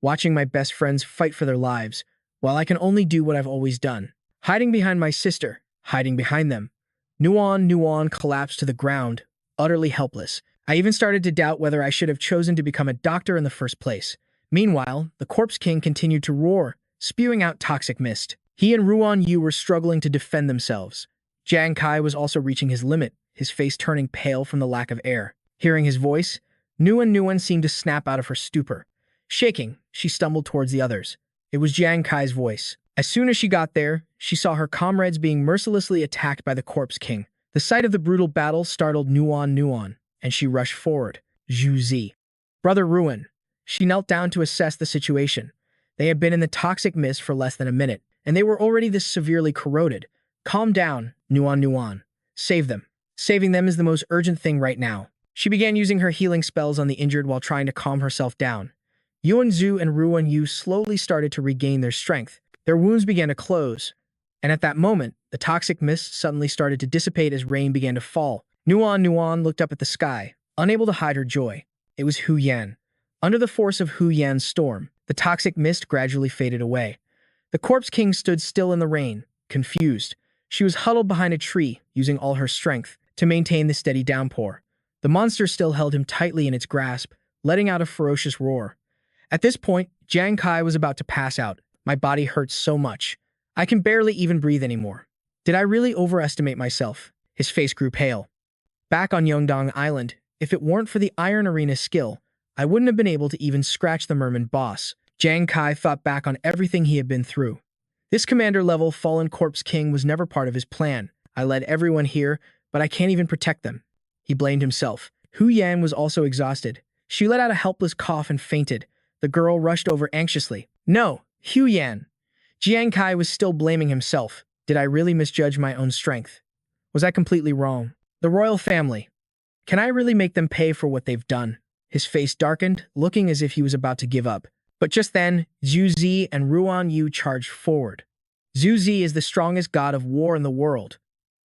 Watching my best friends fight for their lives, while I can only do what I've always done. Hiding behind my sister, hiding behind them. Nuon collapsed to the ground, utterly helpless. I even started to doubt whether I should have chosen to become a doctor in the first place. Meanwhile, the Corpse King continued to roar, spewing out toxic mist. He and Ruan Yu were struggling to defend themselves. Jiang Kai was also reaching his limit, his face turning pale from the lack of air. Hearing his voice, Nuon seemed to snap out of her stupor. Shaking, she stumbled towards the others. It was Jiang Kai's voice. As soon as she got there, she saw her comrades being mercilessly attacked by the Corpse King. The sight of the brutal battle startled Nuon, and she rushed forward. Zhu Zi. Brother Ruin. She knelt down to assess the situation. They had been in the toxic mist for less than a minute, and they were already this severely corroded. Calm down, Nuon. Save them. Saving them is the most urgent thing right now. She began using her healing spells on the injured while trying to calm herself down. Yuan Zhu and Ruan Yu slowly started to regain their strength. Their wounds began to close, and at that moment, the toxic mist suddenly started to dissipate as rain began to fall. Nuon looked up at the sky, unable to hide her joy. It was Hu Yan. Under the force of Hu Yan's storm, the toxic mist gradually faded away. The Corpse King stood still in the rain, confused. She was huddled behind a tree, using all her strength to maintain the steady downpour. The monster still held him tightly in its grasp, letting out a ferocious roar. At this point, Jiang Kai was about to pass out. My body hurts so much. I can barely even breathe anymore. Did I really overestimate myself? His face grew pale. Back on Yongdong Island, if it weren't for the Iron Arena skill, I wouldn't have been able to even scratch the Merman boss. Jiang Kai thought back on everything he had been through. This commander-level fallen Corpse King was never part of his plan. I led everyone here, but I can't even protect them. He blamed himself. Hu Yan was also exhausted. She let out a helpless cough and fainted. The girl rushed over anxiously. No, Hu Yan. Jiang Kai was still blaming himself. Did I really misjudge my own strength? Was I completely wrong? The royal family. Can I really make them pay for what they've done? His face darkened, looking as if he was about to give up. But just then, Zhu Zi and Ruan Yu charged forward. Zhu Zi is the strongest god of war in the world.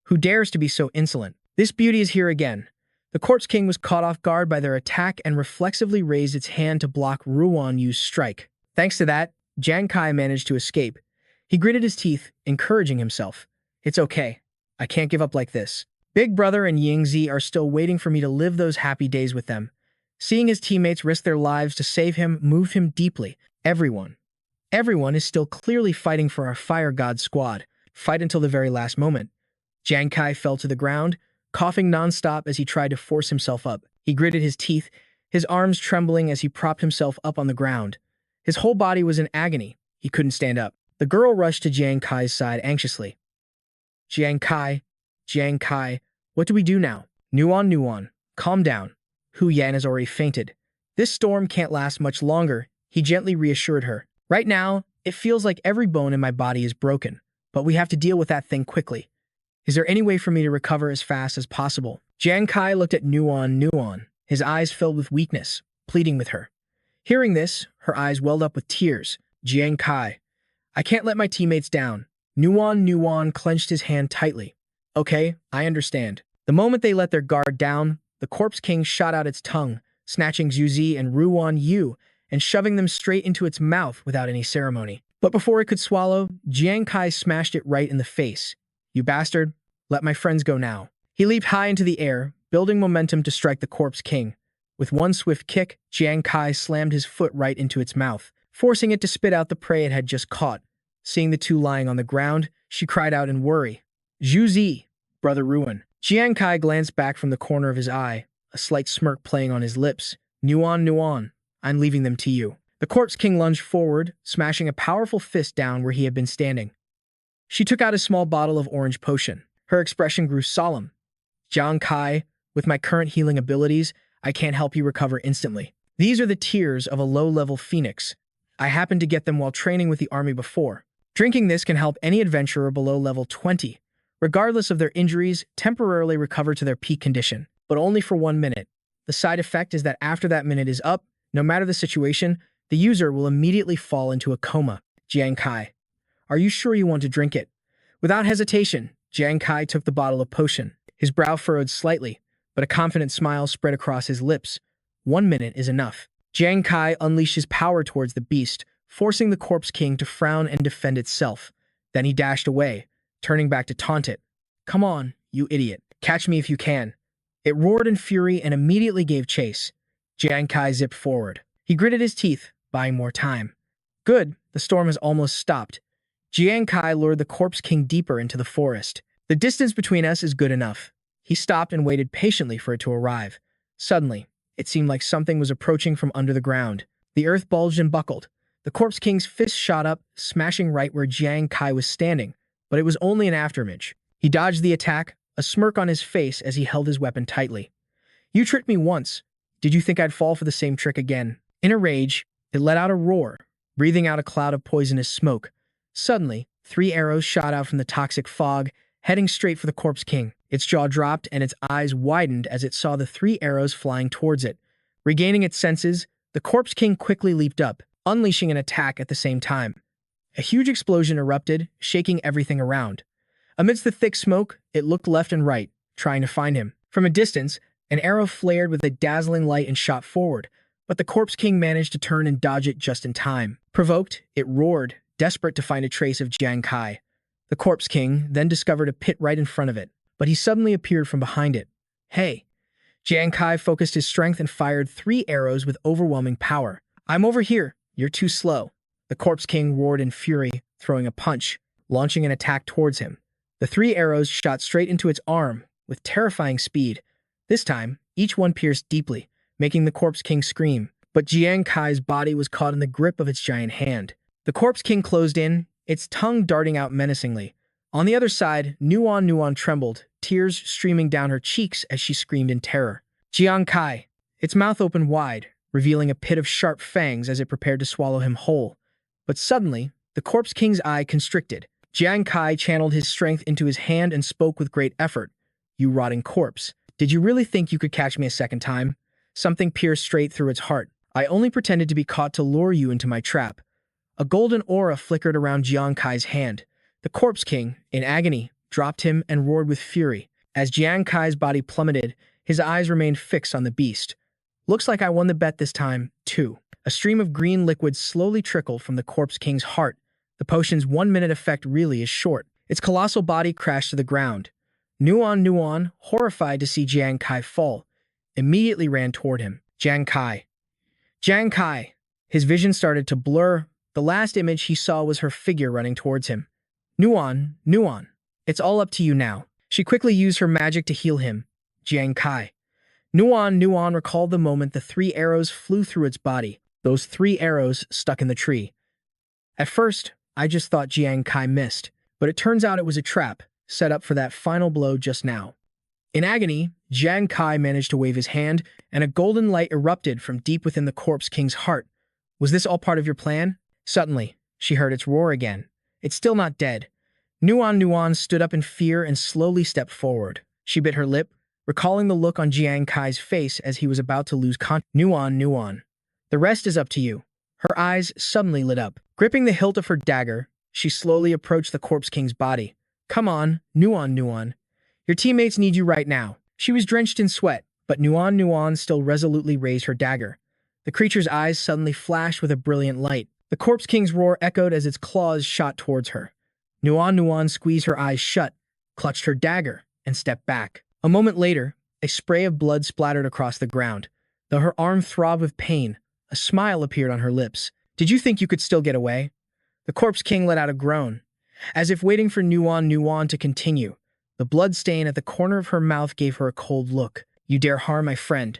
Who dares to be so insolent? This beauty is here again. The Corpse King was caught off guard by their attack and reflexively raised its hand to block Ruan Yu's strike. Thanks to that, Jiang Kai managed to escape. He gritted his teeth, encouraging himself. It's okay. I can't give up like this. Big Brother and Yingzi are still waiting for me to live those happy days with them. Seeing his teammates risk their lives to save him moved him deeply. Everyone is still clearly fighting for our Fire God squad. Fight until the very last moment. Jiang Kai fell to the ground, coughing nonstop as he tried to force himself up. He gritted his teeth, his arms trembling as he propped himself up on the ground. His whole body was in agony. He couldn't stand up. The girl rushed to Jiang Kai's side anxiously. Jiang Kai, what do we do now? Nuan, calm down. Hu Yan has already fainted. This storm can't last much longer, he gently reassured her. Right now, it feels like every bone in my body is broken, but we have to deal with that thing quickly. Is there any way for me to recover as fast as possible? Jiang Kai looked at Nuan, his eyes filled with weakness, pleading with her. Hearing this, her eyes welled up with tears. Jiang Kai, I can't let my teammates down. Nuan clenched his hand tightly. Okay, I understand. The moment they let their guard down, the Corpse King shot out its tongue, snatching Zhu Zi and Ruan Yu and shoving them straight into its mouth without any ceremony. But before it could swallow, Jiang Kai smashed it right in the face. You bastard, let my friends go now. He leaped high into the air, building momentum to strike the Corpse King. With one swift kick, Jiang Kai slammed his foot right into its mouth, forcing it to spit out the prey it had just caught. Seeing the two lying on the ground, she cried out in worry. Zhu Zi, Brother Ruan. Jiang Kai glanced back from the corner of his eye, a slight smirk playing on his lips. Nuan, I'm leaving them to you. The Corpse King lunged forward, smashing a powerful fist down where he had been standing. She took out a small bottle of orange potion. Her expression grew solemn. Jiang Kai, with my current healing abilities, I can't help you recover instantly. These are the tears of a low-level phoenix. I happened to get them while training with the army before. Drinking this can help any adventurer below level 20, regardless of their injuries, temporarily recover to their peak condition, but only for 1 minute. The side effect is that after that minute is up, no matter the situation, the user will immediately fall into a coma. Jiang Kai, are you sure you want to drink it? Without hesitation, Jiang Kai took the bottle of potion. His brow furrowed slightly, but a confident smile spread across his lips. 1 minute is enough. Jiang Kai unleashed his power towards the beast, forcing the Corpse King to frown and defend itself. Then he dashed away, turning back to taunt it. Come on, you idiot. Catch me if you can. It roared in fury and immediately gave chase. Jiang Kai zipped forward. He gritted his teeth, buying more time. Good, the storm has almost stopped. Jiang Kai lured the Corpse King deeper into the forest. The distance between us is good enough. He stopped and waited patiently for it to arrive. Suddenly, it seemed like something was approaching from under the ground. The earth bulged and buckled. The Corpse King's fist shot up, smashing right where Jiang Kai was standing, but it was only an afterimage. He dodged the attack, a smirk on his face as he held his weapon tightly. You tricked me once. Did you think I'd fall for the same trick again? In a rage, it let out a roar, breathing out a cloud of poisonous smoke. Suddenly, 3 arrows shot out from the toxic fog, heading straight for the Corpse King. Its jaw dropped and its eyes widened as it saw the 3 arrows flying towards it. Regaining its senses, the Corpse King quickly leaped up, unleashing an attack at the same time. A huge explosion erupted, shaking everything around. Amidst the thick smoke, it looked left and right, trying to find him. From a distance, an arrow flared with a dazzling light and shot forward, but the Corpse King managed to turn and dodge it just in time. Provoked, it roared, desperate to find a trace of Jiang Kai. The Corpse King then discovered a pit right in front of it, but he suddenly appeared from behind it. Hey! Jiang Kai focused his strength and fired 3 arrows with overwhelming power. I'm over here. You're too slow. The Corpse King roared in fury, throwing a punch, launching an attack towards him. The 3 arrows shot straight into its arm, with terrifying speed. This time, each one pierced deeply, making the Corpse King scream. But Jiang Kai's body was caught in the grip of its giant hand. The Corpse King closed in, its tongue darting out menacingly. On the other side, Nuan trembled, tears streaming down her cheeks as she screamed in terror. Jiang Kai, its mouth opened wide, revealing a pit of sharp fangs as it prepared to swallow him whole. But suddenly, the Corpse King's eye constricted. Jiang Kai channeled his strength into his hand and spoke with great effort. you rotting corpse. Did you really think you could catch me a second time? Something pierced straight through its heart. I only pretended to be caught to lure you into my trap. A golden aura flickered around Jiang Kai's hand. The Corpse King, in agony, dropped him and roared with fury. As Jiang Kai's body plummeted, his eyes remained fixed on the beast. Looks like I won the bet this time, too. A stream of green liquid slowly trickled from the Corpse King's heart. The potion's 1-minute effect really is short. Its colossal body crashed to the ground. Nuan, horrified to see Jiang Kai fall, immediately ran toward him. Jiang Kai. His vision started to blur. The last image he saw was her figure running towards him. Nuan, it's all up to you now. She quickly used her magic to heal him. Jiang Kai. Nuan recalled the moment the 3 arrows flew through its body. Those 3 arrows stuck in the tree. At first, I just thought Jiang Kai missed, but it turns out it was a trap, set up for that final blow just now. In agony, Jiang Kai managed to wave his hand, and a golden light erupted from deep within the Corpse King's heart. Was this all part of your plan? Suddenly, she heard its roar again. It's still not dead. Nuan stood up in fear and slowly stepped forward. She bit her lip, recalling the look on Jiang Kai's face as he was about to lose Nuan. The rest is up to you. Her eyes suddenly lit up. Gripping the hilt of her dagger, she slowly approached the Corpse King's body. Come on, Nuan. Your teammates need you right now. She was drenched in sweat, but Nuan still resolutely raised her dagger. The creature's eyes suddenly flashed with a brilliant light. The Corpse King's roar echoed as its claws shot towards her. Nuan squeezed her eyes shut, clutched her dagger, and stepped back. A moment later, a spray of blood splattered across the ground. Though her arm throbbed with pain, a smile appeared on her lips. Did you think you could still get away? The Corpse King let out a groan, as if waiting for Nuan to continue. The blood stain at the corner of her mouth gave her a cold look. You dare harm my friend.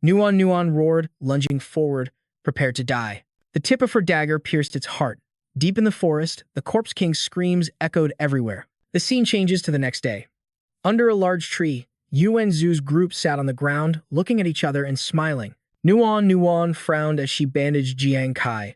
Nuan roared, lunging forward, prepared to die. The tip of her dagger pierced its heart. Deep in the forest, the Corpse King's screams echoed everywhere. The scene changes to the next day. Under a large tree, Yuanzu's group sat on the ground, looking at each other and smiling. Nuan frowned as she bandaged Jiang Kai.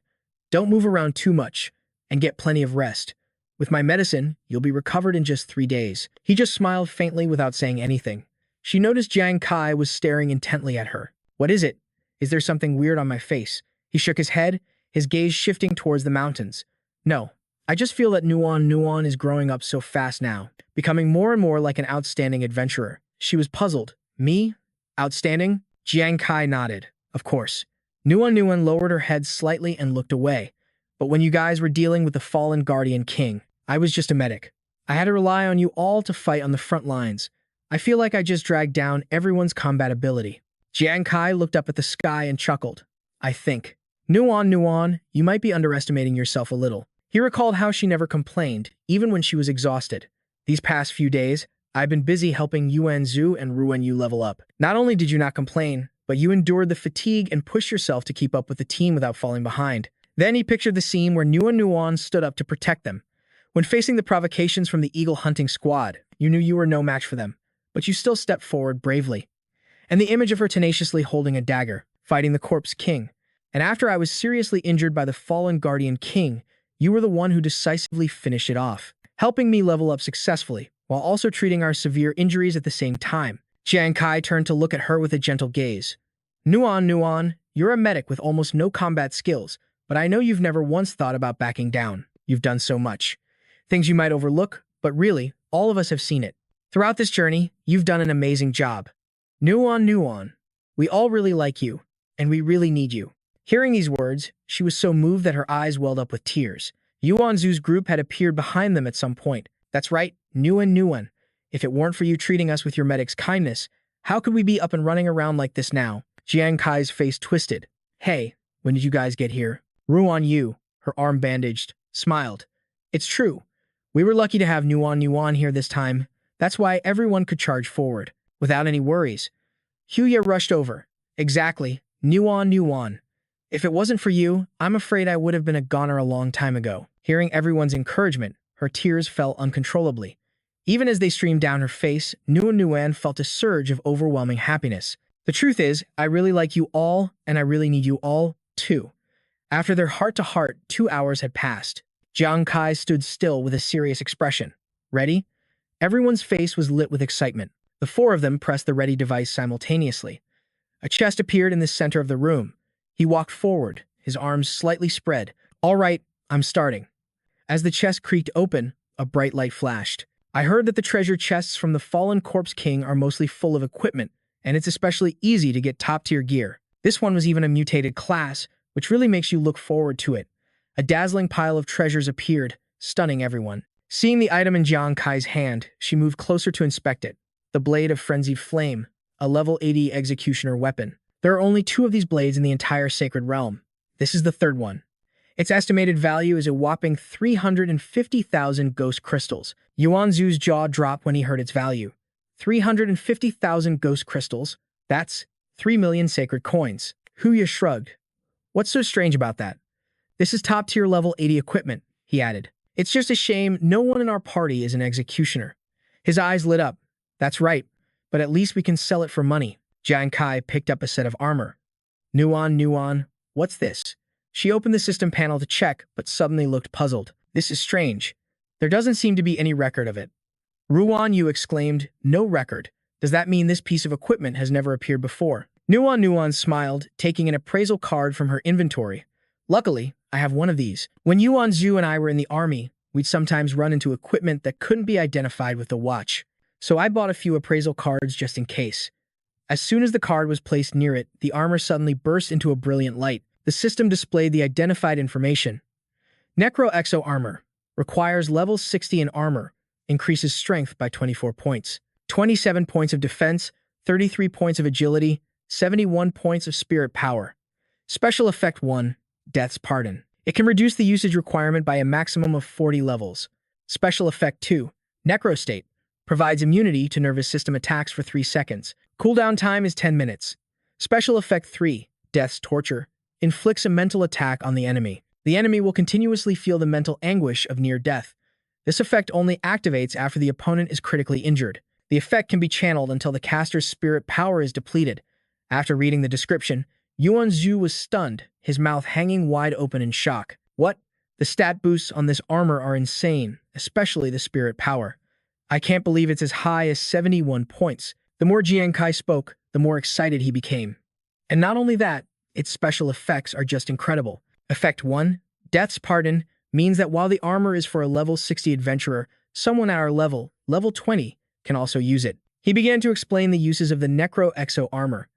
Don't move around too much, and get plenty of rest. With my medicine, you'll be recovered in just 3 days. He just smiled faintly without saying anything. She noticed Jiang Kai was staring intently at her. What is it? Is there something weird on my face? He shook his head, his gaze shifting towards the mountains. No, I just feel that Nuan is growing up so fast now, becoming more and more like an outstanding adventurer. She was puzzled. Me? Outstanding? Jiang Kai nodded. Of course. Nuan lowered her head slightly and looked away. But when you guys were dealing with the fallen Guardian King, I was just a medic. I had to rely on you all to fight on the front lines. I feel like I just dragged down everyone's combat ability. Jiang Kai looked up at the sky and chuckled. I think. Nuan, you might be underestimating yourself a little. He recalled how she never complained, even when she was exhausted. These past few days, I've been busy helping Yuanzu and Ruanyu level up. Not only did you not complain, but you endured the fatigue and pushed yourself to keep up with the team without falling behind. Then he pictured the scene where Nuan stood up to protect them. When facing the provocations from the eagle hunting squad, you knew you were no match for them, but you still stepped forward bravely. And the image of her tenaciously holding a dagger, fighting the Corpse King. And after I was seriously injured by the fallen Guardian King, you were the one who decisively finished it off, helping me level up successfully, while also treating our severe injuries at the same time. Jiang Kai turned to look at her with a gentle gaze. Nuan, you're a medic with almost no combat skills, but I know you've never once thought about backing down. You've done so much. Things you might overlook, but really, all of us have seen it. Throughout this journey, you've done an amazing job. Nuan, we all really like you, and we really need you. Hearing these words, she was so moved that her eyes welled up with tears. Yuanzu's group had appeared behind them at some point. That's right, Nuan. If it weren't for you treating us with your medic's kindness, how could we be up and running around like this now? Jiang Kai's face twisted. Hey, when did you guys get here? Ruanyu, her arm bandaged, smiled. It's true. We were lucky to have Nuan here this time. That's why everyone could charge forward, without any worries. Huya rushed over. Exactly, Nuan. If it wasn't for you, I'm afraid I would have been a goner a long time ago. Hearing everyone's encouragement, her tears fell uncontrollably. Even as they streamed down her face, Nuan felt a surge of overwhelming happiness. The truth is, I really like you all, and I really need you all, too. After their heart-to-heart, 2 hours had passed. Jiang Kai stood still with a serious expression. Ready? Everyone's face was lit with excitement. The four of them pressed the ready device simultaneously. A chest appeared in the center of the room. He walked forward, his arms slightly spread. "All right, I'm starting." As the chest creaked open, a bright light flashed. "I heard that the treasure chests from the fallen corpse king are mostly full of equipment, and it's especially easy to get top-tier gear. This one was even a mutated class, which really makes you look forward to it." A dazzling pile of treasures appeared, stunning everyone. Seeing the item in Jiang Kai's hand, she moved closer to inspect it. The blade of frenzied flame, a level 80 executioner weapon. There are only 2 of these blades in the entire sacred realm. This is the third one. Its estimated value is a whopping 350,000 ghost crystals. Yuan Zhu's jaw dropped when he heard its value. 350,000 ghost crystals? That's 3 million sacred coins. Huya shrugged. "What's so strange about that?" "This is top-tier level 80 equipment," he added. "It's just a shame no one in our party is an executioner." His eyes lit up. "That's right, but at least we can sell it for money." Jiang Kai picked up a set of armor. Nuan, what's this?" She opened the system panel to check, but suddenly looked puzzled. "This is strange. There doesn't seem to be any record of it." Ruan Yu exclaimed, "No record? Does that mean this piece of equipment has never appeared before?" Nuan smiled, taking an appraisal card from her inventory. "Luckily, I have one of these. When Yuan Zhu and I were in the army, we'd sometimes run into equipment that couldn't be identified with the watch. So I bought a few appraisal cards just in case." As soon as the card was placed near it, the armor suddenly burst into a brilliant light. The system displayed the identified information. Necro Exo Armor. Requires level 60 in armor. Increases strength by 24 points. 27 points of defense, 33 points of agility, 71 points of spirit power. Special Effect 1. Death's Pardon. It can reduce the usage requirement by a maximum of 40 levels. Special Effect 2. Necrostate. Provides immunity to nervous system attacks for 3 seconds. Cooldown time is 10 minutes. Special Effect 3. Death's Torture. Inflicts a mental attack on the enemy. The enemy will continuously feel the mental anguish of near death. This effect only activates after the opponent is critically injured. The effect can be channeled until the caster's spirit power is depleted. After reading the description, Yuan Zhu was stunned, his mouth hanging wide open in shock. "What? The stat boosts on this armor are insane, especially the spirit power. I can't believe it's as high as 71 points." The more Jiang Kai spoke, the more excited he became. And not only that, its special effects are just incredible. Effect 1, Death's Pardon, means that while the armor is for a level 60 adventurer, someone at our level 20, can also use it. He began to explain the uses of the Necro Exo armor.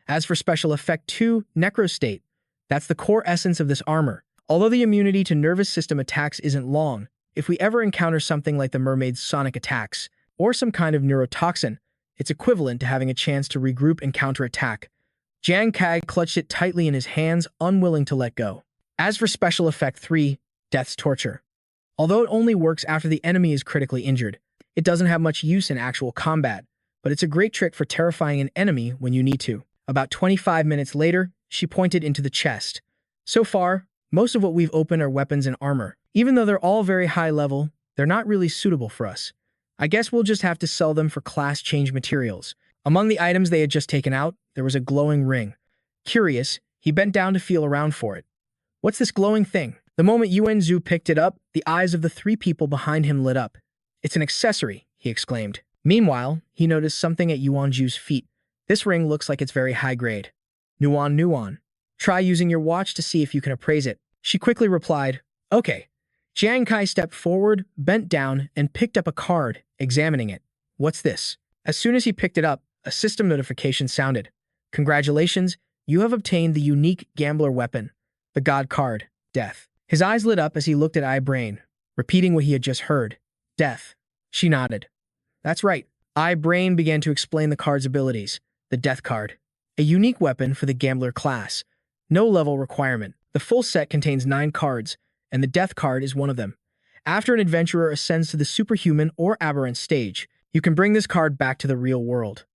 As for Special Effect 2, Necrostate, that's the core essence of this armor. Although the immunity to nervous system attacks isn't long, if we ever encounter something like the mermaid's sonic attacks, or some kind of neurotoxin, it's equivalent to having a chance to regroup and counterattack. Jiang Kai clutched it tightly in his hands, unwilling to let go. As for Special Effect 3, Death's Torture. Although it only works after the enemy is critically injured, it doesn't have much use in actual combat, but it's a great trick for terrifying an enemy when you need to. About 25 minutes later, she pointed into the chest. "So far, most of what we've opened are weapons and armor. Even though they're all very high level, they're not really suitable for us. I guess we'll just have to sell them for class change materials." Among the items they had just taken out, there was a glowing ring. Curious, he bent down to feel around for it. "What's this glowing thing?" The moment Yuan Zhu picked it up, the eyes of the 3 people behind him lit up. "It's an accessory," he exclaimed. Meanwhile, he noticed something at Yuan Zhu's feet. "This ring looks like it's very high grade." Nuan. "Try using your watch to see if you can appraise it." She quickly replied, "Okay." Jiang Kai stepped forward, bent down, and picked up a card, examining it. "What's this?" As soon as he picked it up, a system notification sounded. "Congratulations, you have obtained the unique gambler weapon, the God card, Death." His eyes lit up as he looked at iBrain, repeating what he had just heard. "Death." She nodded. "That's right." iBrain began to explain the card's abilities. The Death card. A unique weapon for the Gambler class. No level requirement. The full set contains 9 cards, and the Death card is one of them. After an adventurer ascends to the superhuman or aberrant stage, you can bring this card back to the real world.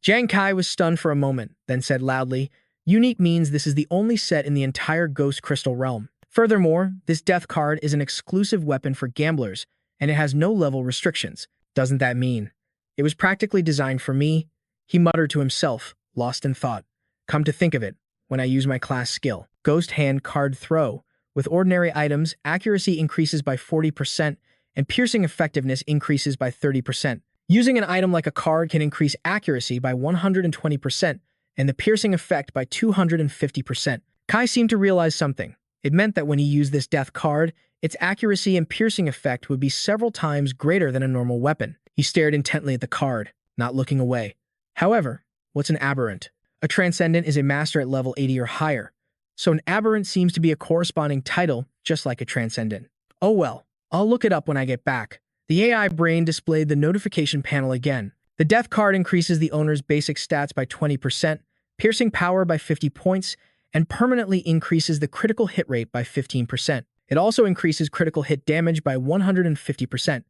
Jiang Kai was stunned for a moment, then said loudly, "Unique means this is the only set in the entire Ghost Crystal realm. Furthermore, this Death card is an exclusive weapon for gamblers, and it has no level restrictions. Doesn't that mean it was practically designed for me?" He muttered to himself, lost in thought. "Come to think of it, when I use my class skill, Ghost Hand Card Throw, with ordinary items, accuracy increases by 40%, and piercing effectiveness increases by 30%. Using an item like a card can increase accuracy by 120% and the piercing effect by 250%. Kai seemed to realize something. It meant that when he used this death card, its accuracy and piercing effect would be several times greater than a normal weapon. He stared intently at the card, not looking away. However, what's an aberrant? A transcendent is a master at level 80 or higher, so an aberrant seems to be a corresponding title, just like a transcendent. Oh well, I'll look it up when I get back. The AI brain displayed the notification panel again. The death card increases the owner's basic stats by 20%, piercing power by 50 points, and permanently increases the critical hit rate by 15%. It also increases critical hit damage by 150%.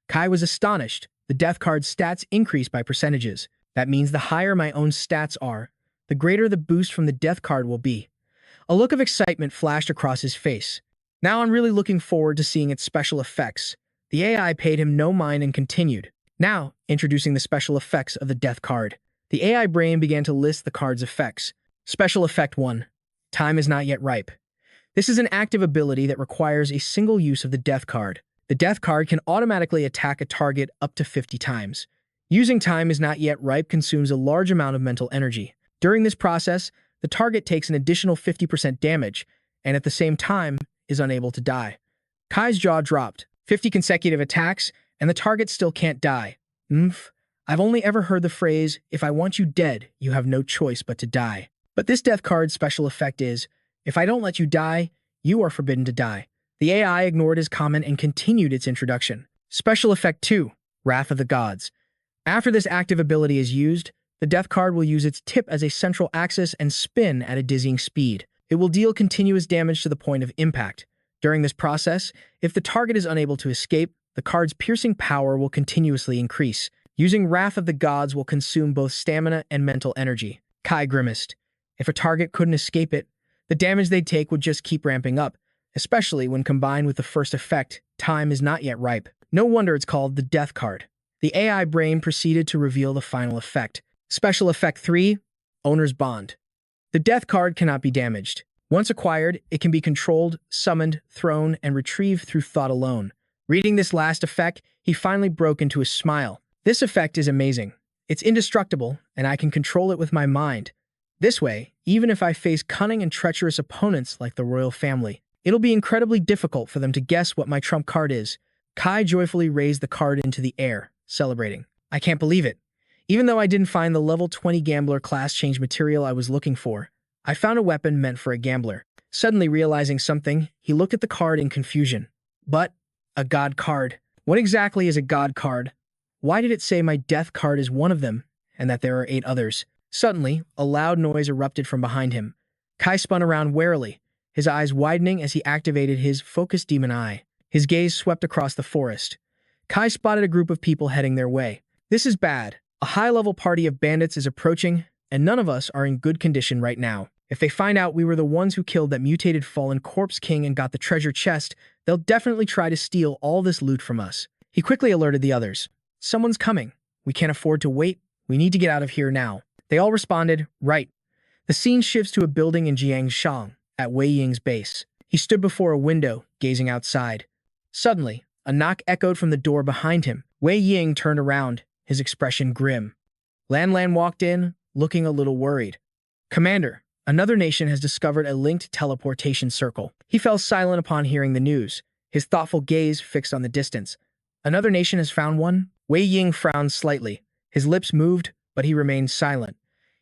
Kai was astonished. The death card's stats increase by percentages. That means the higher my own stats are, the greater the boost from the death card will be. A look of excitement flashed across his face. Now I'm really looking forward to seeing its special effects. The AI paid him no mind and continued. Now, introducing the special effects of the death card. The AI brain began to list the card's effects. Special Effect 1. Time is not yet ripe. This is an active ability that requires a single use of the death card. The death card can automatically attack a target up to 50 times. Using Time is not yet ripe consumes a large amount of mental energy. During this process, the target takes an additional 50% damage, and at the same time, is unable to die. Kai's jaw dropped. 50 consecutive attacks, and the target still can't die. I've only ever heard the phrase, if I want you dead, you have no choice but to die. But this death card's special effect is, if I don't let you die, you are forbidden to die. The AI ignored his comment and continued its introduction. Special Effect 2. Wrath of the Gods. After this active ability is used, the death card will use its tip as a central axis and spin at a dizzying speed. It will deal continuous damage to the point of impact. During this process, if the target is unable to escape, the card's piercing power will continuously increase. Using Wrath of the Gods will consume both stamina and mental energy. Kai grimaced. If a target couldn't escape it, the damage they'd take would just keep ramping up, especially when combined with the first effect, Time is not yet ripe. No wonder it's called the death card. The AI brain proceeded to reveal the final effect. Special Effect 3. Owner's Bond. The death card cannot be damaged. Once acquired, it can be controlled, summoned, thrown, and retrieved through thought alone. Reading this last effect, he finally broke into a smile. This effect is amazing. It's indestructible, and I can control it with my mind. This way, even if I face cunning and treacherous opponents like the royal family, it'll be incredibly difficult for them to guess what my trump card is. Kai joyfully raised the card into the air, celebrating. I can't believe it. Even though I didn't find the level 20 gambler class change material I was looking for, I found a weapon meant for a gambler. Suddenly realizing something, he looked at the card in confusion. But, a god card. What exactly is a god card? Why did it say my death card is one of them, and that there are 8 others? Suddenly, a loud noise erupted from behind him. Kai spun around warily, his eyes widening as he activated his focused demon eye. His gaze swept across the forest. Kai spotted a group of people heading their way. This is bad. A high-level party of bandits is approaching, and none of us are in good condition right now. If they find out we were the ones who killed that mutated fallen corpse king and got the treasure chest, they'll definitely try to steal all this loot from us. He quickly alerted the others. Someone's coming. We can't afford to wait. We need to get out of here now. They all responded, right. The scene shifts to a building in Jiangshang, at Wei Ying's base. He stood before a window, gazing outside. Suddenly, a knock echoed from the door behind him. Wei Ying turned around, his expression grim. Lan Lan walked in, looking a little worried. Commander, another nation has discovered a linked teleportation circle. He fell silent upon hearing the news, his thoughtful gaze fixed on the distance. Another nation has found one? Wei Ying frowned slightly. His lips moved, but he remained silent.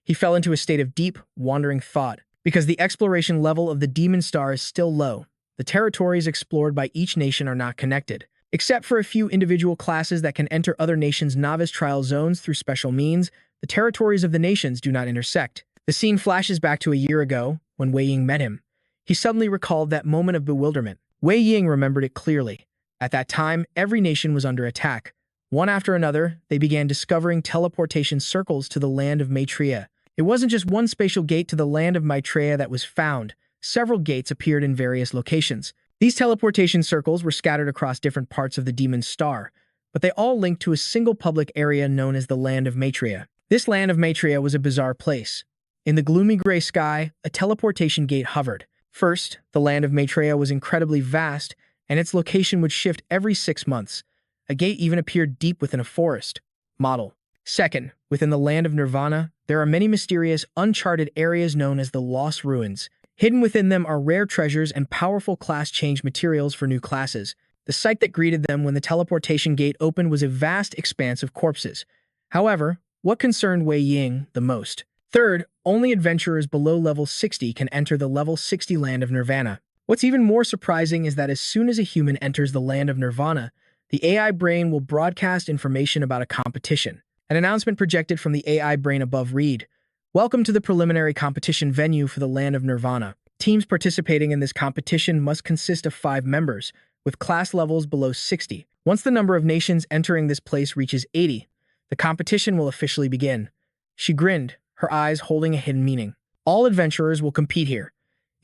He fell into a state of deep, wandering thought. Because the exploration level of the Demon Star is still low, the territories explored by each nation are not connected. Except for a few individual classes that can enter other nations' novice trial zones through special means, the territories of the nations do not intersect. The scene flashes back to a year ago, when Wei Ying met him. He suddenly recalled that moment of bewilderment. Wei Ying remembered it clearly. At that time, every nation was under attack. One after another, they began discovering teleportation circles to the land of Maitreya. It wasn't just one spatial gate to the land of Maitreya that was found. Several gates appeared in various locations. These teleportation circles were scattered across different parts of the Demon Star, but they all linked to a single public area known as the Land of Maitreya. This Land of Maitreya was a bizarre place. In the gloomy gray sky, a teleportation gate hovered. First, the Land of Maitreya was incredibly vast, and its location would shift every 6 months. A gate even appeared deep within a forest. Model. Second, within the land of Nirvana, there are many mysterious, uncharted areas known as the Lost Ruins. Hidden within them are rare treasures and powerful class change materials for new classes. The sight that greeted them when the teleportation gate opened was a vast expanse of corpses. However, what concerned Wei Ying the most? Third, only adventurers below level 60 can enter the level 60 land of Nirvana. What's even more surprising is that as soon as a human enters the land of Nirvana, the AI brain will broadcast information about a competition. An announcement projected from the AI brain above read, "Welcome to the preliminary competition venue for the land of Nirvana. Teams participating in this competition must consist of 5 members, with class levels below 60. Once the number of nations entering this place reaches 80, the competition will officially begin." She grinned, her eyes holding a hidden meaning. All adventurers will compete here.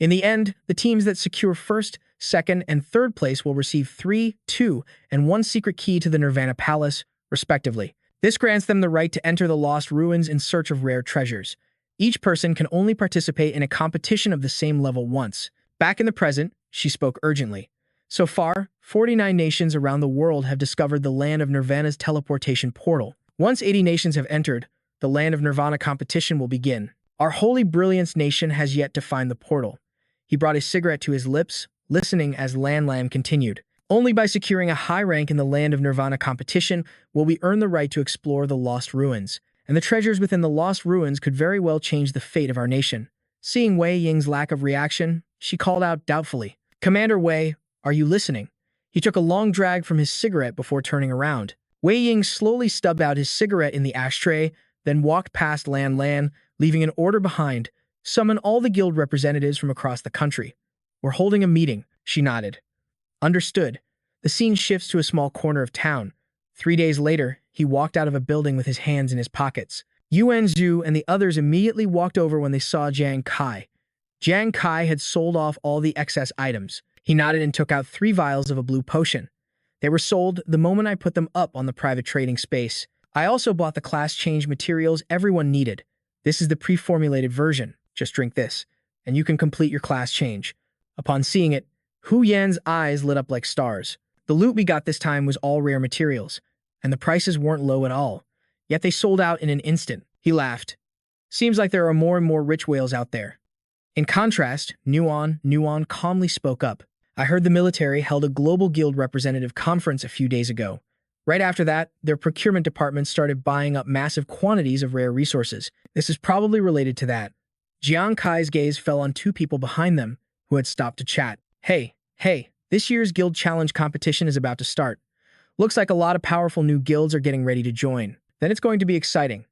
In the end, the teams that secure first, second, and third place will receive 3, 2, and 1 secret key to the Nirvana Palace, respectively. This grants them the right to enter the Lost Ruins in search of rare treasures. Each person can only participate in a competition of the same level once. Back in the present, she spoke urgently. So far, 49 nations around the world have discovered the land of Nirvana's teleportation portal. Once 80 nations have entered, the land of Nirvana competition will begin. Our Holy Brilliance nation has yet to find the portal. He brought his cigarette to his lips, listening as Lan Lam continued. Only by securing a high rank in the land of Nirvana competition will we earn the right to explore the Lost Ruins. And the treasures within the Lost Ruins could very well change the fate of our nation. Seeing Wei Ying's lack of reaction, she called out doubtfully, "Commander Wei, are you listening?" He took a long drag from his cigarette before turning around. Wei Ying slowly stubbed out his cigarette in the ashtray, then walked past Lan Lan, leaving an order behind. "Summon all the guild representatives from across the country. We're holding a meeting," she nodded. Understood. The scene shifts to a small corner of town. 3 days later, he walked out of a building with his hands in his pockets. Yuan Zhu and the others immediately walked over when they saw Jiang Kai. Jiang Kai had sold off all the excess items. He nodded and took out 3 vials of a blue potion. "They were sold the moment I put them up on the private trading space. I also bought the class change materials everyone needed. This is the pre-formulated version. Just drink this, and you can complete your class change." Upon seeing it, Hu Yan's eyes lit up like stars. The loot we got this time was all rare materials, and the prices weren't low at all. Yet they sold out in an instant. He laughed. "Seems like there are more and more rich whales out there." In contrast, Nuan calmly spoke up. "I heard the military held a global guild representative conference a few days ago. Right after that, their procurement department started buying up massive quantities of rare resources. This is probably related to that." Jiang Kai's gaze fell on 2 people behind them who had stopped to chat. Hey, this year's guild challenge competition is about to start. Looks like a lot of powerful new guilds are getting ready to join. Then it's going to be exciting.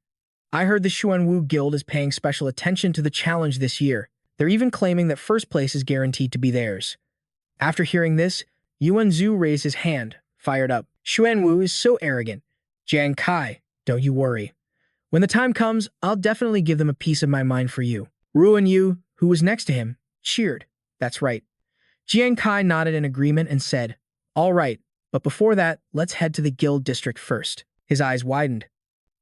I heard the Xuanwu Guild is paying special attention to the challenge this year. They're even claiming that first place is guaranteed to be theirs." After hearing this, Yuan Zhu raised his hand, fired up. "Xuanwu is so arrogant. Jiang Kai, don't you worry. When the time comes, I'll definitely give them a piece of my mind for you." Ruan Yu, who was next to him, cheered. "That's right." Jiang Kai nodded in agreement and said, "All right, but before that, let's head to the guild district first." His eyes widened.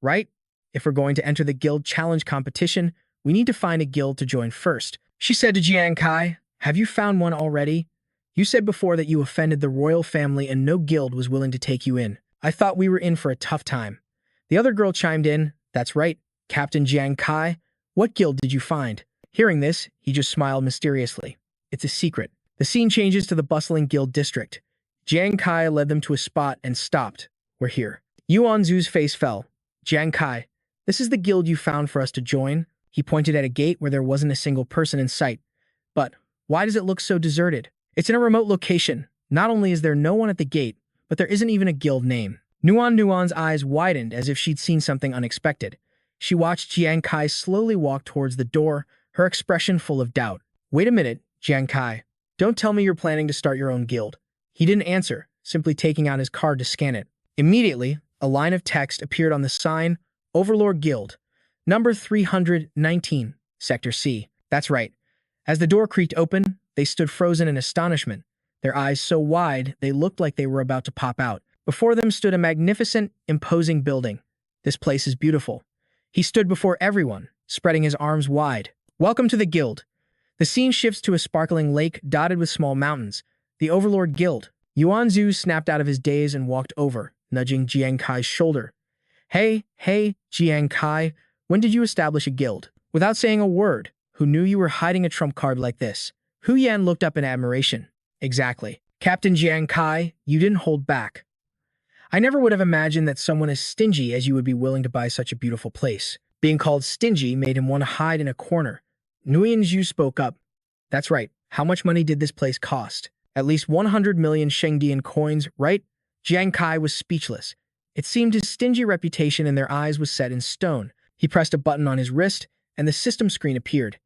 "Right? If we're going to enter the guild challenge competition, we need to find a guild to join first." She said to Jiang Kai, "Have you found one already? You said before that you offended the royal family and no guild was willing to take you in. I thought we were in for a tough time." The other girl chimed in, "That's right, Captain Jiang Kai. What guild did you find?" Hearing this, he just smiled mysteriously. "It's a secret." The scene changes to the bustling guild district. Jiang Kai led them to a spot and stopped. "We're here." Yuan Zhu's face fell. "Jiang Kai, this is the guild you found for us to join?" He pointed at a gate where there wasn't a single person in sight. "But why does it look so deserted?" "It's in a remote location. Not only is there no one at the gate, but there isn't even a guild name." Nuan's eyes widened as if she'd seen something unexpected. She watched Jiang Kai slowly walk towards the door, her expression full of doubt. "Wait a minute, Jiang Kai. Don't tell me you're planning to start your own guild." He didn't answer, simply taking out his card to scan it. Immediately, a line of text appeared on the sign, "Overlord Guild, number 319, Sector C." That's right. As the door creaked open, they stood frozen in astonishment, their eyes so wide they looked like they were about to pop out. Before them stood a magnificent, imposing building. "This place is beautiful." He stood before everyone, spreading his arms wide. "Welcome to the guild." The scene shifts to a sparkling lake dotted with small mountains. The Overlord Guild. Yuan Zhu snapped out of his daze and walked over, nudging Jiang Kai's shoulder. Hey, Jiang Kai, when did you establish a guild? Without saying a word, who knew you were hiding a trump card like this? Hu Yan looked up in admiration. Exactly. Captain Jiang Kai, you didn't hold back. I never would have imagined that someone as stingy as you would be willing to buy such a beautiful place. Being called stingy made him want to hide in a corner. Nguyen Zhu spoke up. That's right. How much money did this place cost? At least 100 million Shengdian coins, right? Jiang Kai was speechless. It seemed his stingy reputation in their eyes was set in stone. He pressed a button on his wrist, and the system screen appeared.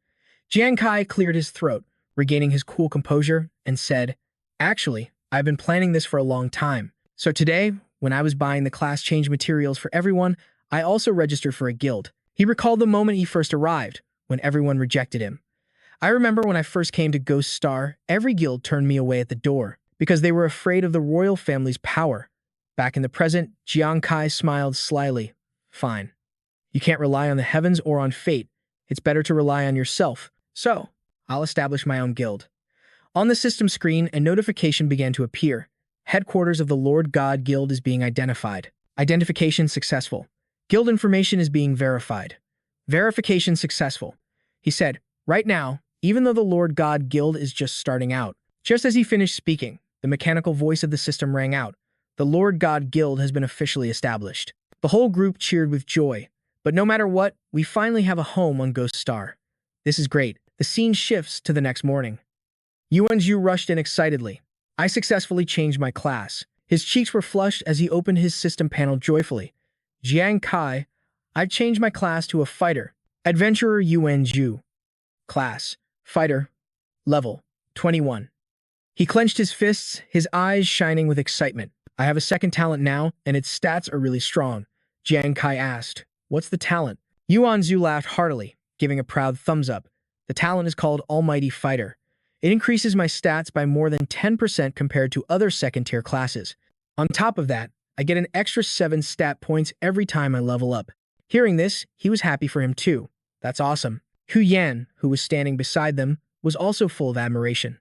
Jiang Kai cleared his throat, regaining his cool composure, and said, Actually, I've been planning this for a long time. So today, when I was buying the class change materials for everyone, I also registered for a guild. He recalled the moment he first arrived, when everyone rejected him. I remember when I first came to Ghost Star, every guild turned me away at the door, because they were afraid of the royal family's power. Back in the present, Jiang Kai smiled slyly. Fine. You can't rely on the heavens or on fate. It's better to rely on yourself. So, I'll establish my own guild. On the system screen, a notification began to appear. Headquarters of the Lord God Guild is being identified. Identification successful. Guild information is being verified. Verification successful. He said, right now, even though the Lord God Guild is just starting out. Just as he finished speaking, the mechanical voice of the system rang out. The Lord God Guild has been officially established. The whole group cheered with joy. But no matter what, we finally have a home on Ghost Star. This is great. The scene shifts to the next morning. Yuan Zhu rushed in excitedly. I successfully changed my class. His cheeks were flushed as he opened his system panel joyfully. Jiang Kai, I've changed my class to a fighter. Adventurer Yuan Zhu. Class. Fighter. Level. 21. He clenched his fists, his eyes shining with excitement. I have a second talent now, and its stats are really strong. Jiang Kai asked, What's the talent? Yuan Zhu laughed heartily, giving a proud thumbs up. The talent is called Almighty Fighter. It increases my stats by more than 10% compared to other second-tier classes. On top of that, I get an extra 7 stat points every time I level up. Hearing this, he was happy for him too. That's awesome. Hu Yan, who was standing beside them, was also full of admiration.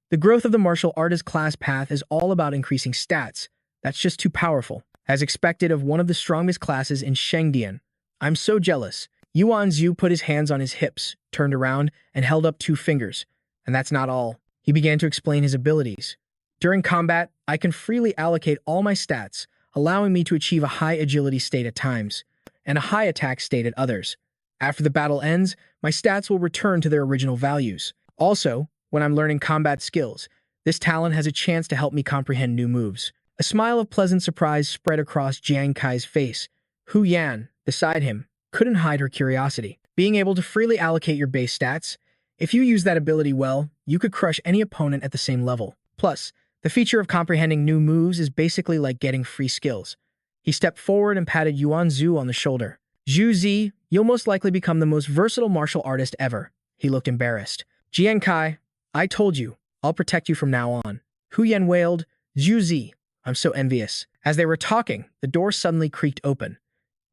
The growth of the martial artist class path is all about increasing stats. That's just too powerful. As expected of one of the strongest classes in Shengdian. I'm so jealous. Yuan Zhu put his hands on his hips, turned around, and held up 2 fingers. And that's not all. He began to explain his abilities. During combat, I can freely allocate all my stats, allowing me to achieve a high agility state at times, and a high attack state at others. After the battle ends, my stats will return to their original values. Also, when I'm learning combat skills, this talent has a chance to help me comprehend new moves. A smile of pleasant surprise spread across Jiang Kai's face. Hu Yan, beside him, couldn't hide her curiosity. Being able to freely allocate your base stats, if you use that ability well, you could crush any opponent at the same level. Plus, the feature of comprehending new moves is basically like getting free skills. He stepped forward and patted Yuan Zhu on the shoulder. Zhu Zi, you'll most likely become the most versatile martial artist ever. He looked embarrassed. Jiang Kai, I told you, I'll protect you from now on. Hu Yan wailed, Zhu Zi, I'm so envious. As they were talking, the door suddenly creaked open.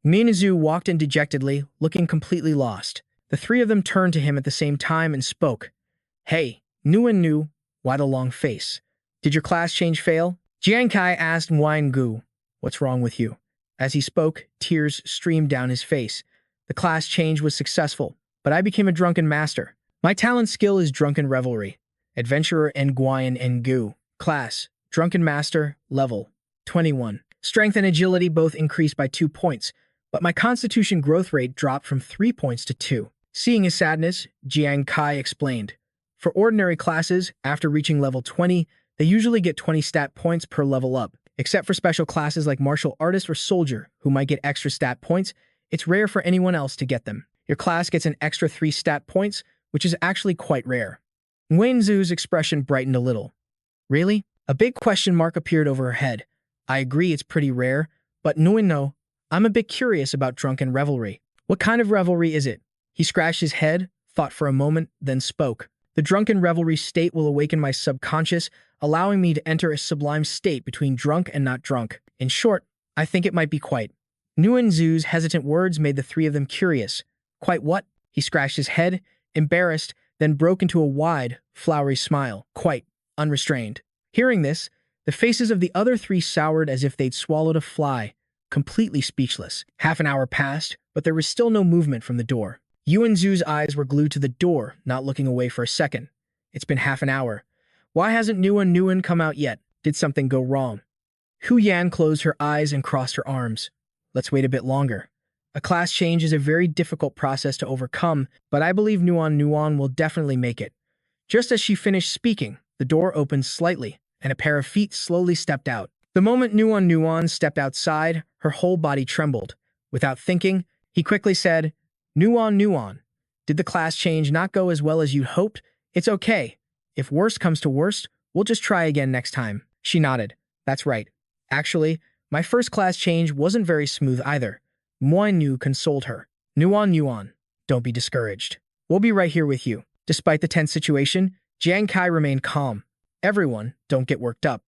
Min Zhu walked in dejectedly, looking completely lost. The 3 of them turned to him at the same time and spoke. Hey, Nu, why the long face? Did your class change fail? Jiang Kai asked Nguyen Gu, what's wrong with you? As he spoke, tears streamed down his face. The class change was successful, but I became a drunken master. My talent skill is Drunken Revelry. Adventurer Nguyen Gu. Class, Drunken Master, level 21. Strength and agility both increased by 2 points, but my constitution growth rate dropped from 3 points to 2. Seeing his sadness, Jiang Kai explained. For ordinary classes, after reaching level 20, they usually get 20 stat points per level up. Except for special classes like Martial Artist or Soldier, who might get extra stat points, it's rare for anyone else to get them. Your class gets an extra 3 stat points, which is actually quite rare. Nguyen Zhu's expression brightened a little. Really? A big question mark appeared over her head. I agree it's pretty rare, but no, I'm a bit curious about Drunken Revelry. What kind of revelry is it? He scratched his head, thought for a moment, then spoke. The Drunken Revelry state will awaken my subconscious, allowing me to enter a sublime state between drunk and not drunk. In short, I think it might be quite. Nguyen Zhu's hesitant words made the 3 of them curious. Quite what? He scratched his head, embarrassed, then broke into a wide, flowery smile, quite unrestrained. Hearing this, the faces of the other 3 soured as if they'd swallowed a fly. completely speechless. Half an hour passed, but there was still no movement from the door. Yuanzu's eyes were glued to the door, not looking away for a second. It's been half an hour. Why hasn't Nuan come out yet? Did something go wrong? Hu Yan closed her eyes and crossed her arms. Let's wait a bit longer. A class change is a very difficult process to overcome, but I believe Nuan will definitely make it. Just as she finished speaking, the door opened slightly, and a pair of feet slowly stepped out. The moment Nuan stepped outside, her whole body trembled. Without thinking, he quickly said, Nuan, did the class change not go as well as you'd hoped? It's okay. If worst comes to worst, we'll just try again next time. She nodded. That's right. Actually, my first class change wasn't very smooth either. Nu consoled her. Nuan, don't be discouraged. We'll be right here with you. Despite the tense situation, Jiang Kai remained calm. Everyone, don't get worked up.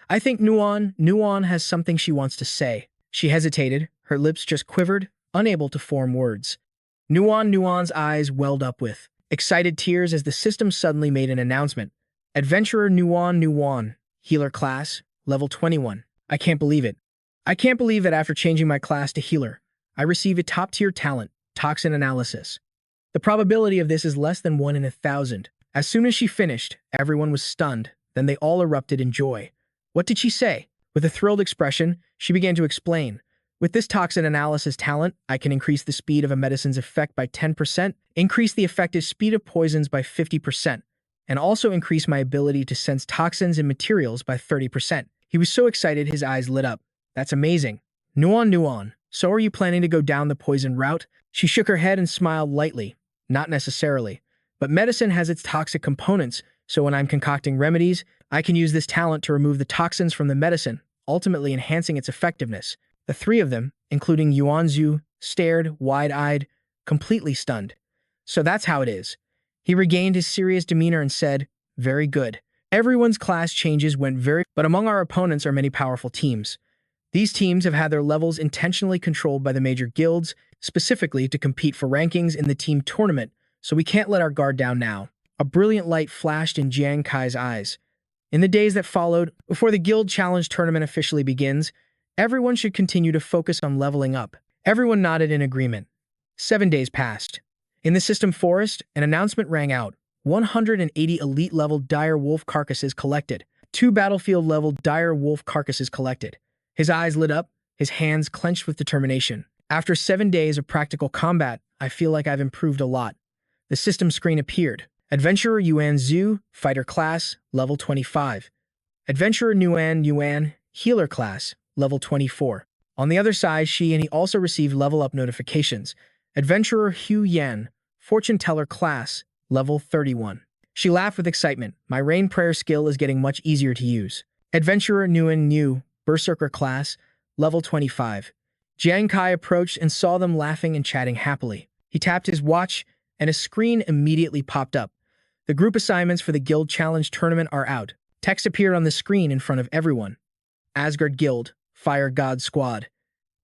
I think Nuan has something she wants to say. She hesitated, her lips just quivered, unable to form words. Nuan's eyes welled up with excited tears as the system suddenly made an announcement. Adventurer Nuan, healer class, level 21. I can't believe it. I can't believe that after changing my class to healer, I receive a top-tier talent, toxin analysis. The probability of this is less than 1 in 1,000. As soon as she finished, everyone was stunned. Then they all erupted in joy. What did she say? With a thrilled expression, she began to explain. With this toxin analysis talent, I can increase the speed of a medicine's effect by 10%, increase the effective speed of poisons by 50%, and also increase my ability to sense toxins and materials by 30%. He was so excited his eyes lit up. That's amazing. Nuan, so are you planning to go down the poison route? She shook her head and smiled lightly. Not necessarily. But medicine has its toxic components, so when I'm concocting remedies, I can use this talent to remove the toxins from the medicine, ultimately enhancing its effectiveness. The three of them, including Yuanzu, stared, wide-eyed, completely stunned. So that's how it is. He regained his serious demeanor and said, very good. Everyone's class changes went but among our opponents are many powerful teams. These teams have had their levels intentionally controlled by the major guilds, specifically to compete for rankings in the team tournament, so we can't let our guard down now. A brilliant light flashed in Jiang Kai's eyes. In the days that followed, before the guild challenge tournament officially begins, everyone should continue to focus on leveling up. Everyone nodded in agreement. 7 days passed. In the system forest, an announcement rang out. 180 elite-level dire wolf carcasses collected. 2 battlefield-level dire wolf carcasses collected. His eyes lit up, his hands clenched with determination. After 7 days of practical combat, I feel like I've improved a lot. The system screen appeared. Adventurer Yuanzu, fighter class, level 25. Adventurer Nuan, healer class, level 24. On the other side, she and he also received level-up notifications. Adventurer Hu Yan, fortune teller class, level 31. She laughed with excitement. My rain prayer skill is getting much easier to use. Adventurer Nuan, berserker class, level 25. Jiang Kai approached and saw them laughing and chatting happily. He tapped his watch, and a screen immediately popped up. The group assignments for the Guild Challenge Tournament are out. Text appeared on the screen in front of everyone. Asgard Guild, Fire God Squad.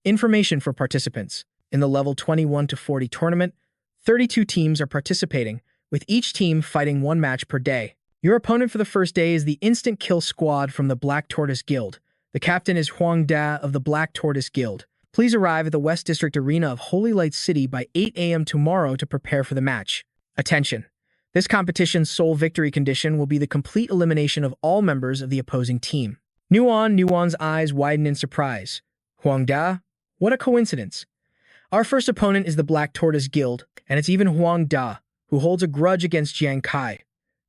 Information for participants. In the level 21 to 40 tournament, 32 teams are participating, with each team fighting 1 match per day. Your opponent for the first day is the Instant Kill Squad from the Black Tortoise Guild. The captain is Huang Da of the Black Tortoise Guild. Please arrive at the West District Arena of Holy Light City by 8 a.m. tomorrow to prepare for the match. Attention! This competition's sole victory condition will be the complete elimination of all members of the opposing team. Nuan's eyes widened in surprise. Huang Da? What a coincidence. Our first opponent is the Black Tortoise Guild, and it's even Huang Da, who holds a grudge against Jiang Kai.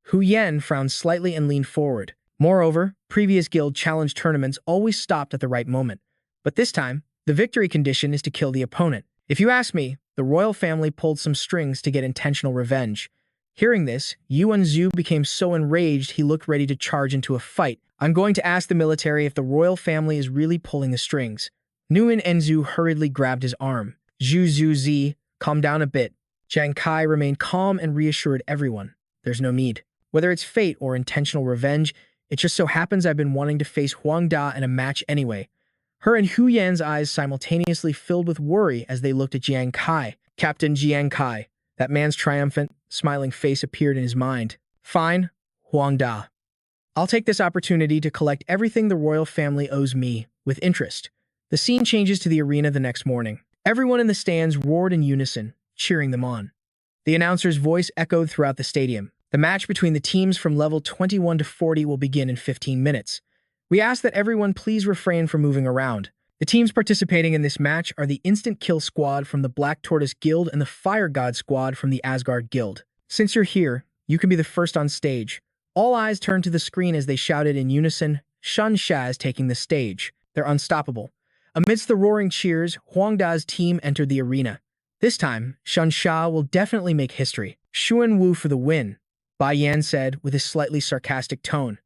Hu Yan frowned slightly and leaned forward. Moreover, previous guild challenge tournaments always stopped at the right moment. But this time, the victory condition is to kill the opponent. If you ask me, the royal family pulled some strings to get intentional revenge. Hearing this, Yuanzu became so enraged he looked ready to charge into a fight. I'm going to ask the military if the royal family is really pulling the strings. Enzu hurriedly grabbed his arm. Zhu, calm down a bit. Jiang Kai remained calm and reassured everyone. There's no need. Whether it's fate or intentional revenge, it just so happens I've been wanting to face Huang Da in a match anyway. Her and Hu Yan's eyes simultaneously filled with worry as they looked at Jiang Kai. Captain Jiang Kai. That man's triumphant, smiling face appeared in his mind. Fine, Huang Da. I'll take this opportunity to collect everything the royal family owes me, with interest. The scene changes to the arena the next morning. Everyone in the stands roared in unison, cheering them on. The announcer's voice echoed throughout the stadium. The match between the teams from level 21 to 40 will begin in 15 minutes. We ask that everyone please refrain from moving around. The teams participating in this match are the Instant Kill Squad from the Black Tortoise Guild and the Fire God Squad from the Asgard Guild. Since you're here, you can be the first on stage. All eyes turned to the screen as they shouted in unison, Shun Sha is taking the stage. They're unstoppable. Amidst the roaring cheers, Huang Da's team entered the arena. This time, Shun Sha will definitely make history. Xuan Wu for the win, Bai Yan said with a slightly sarcastic tone.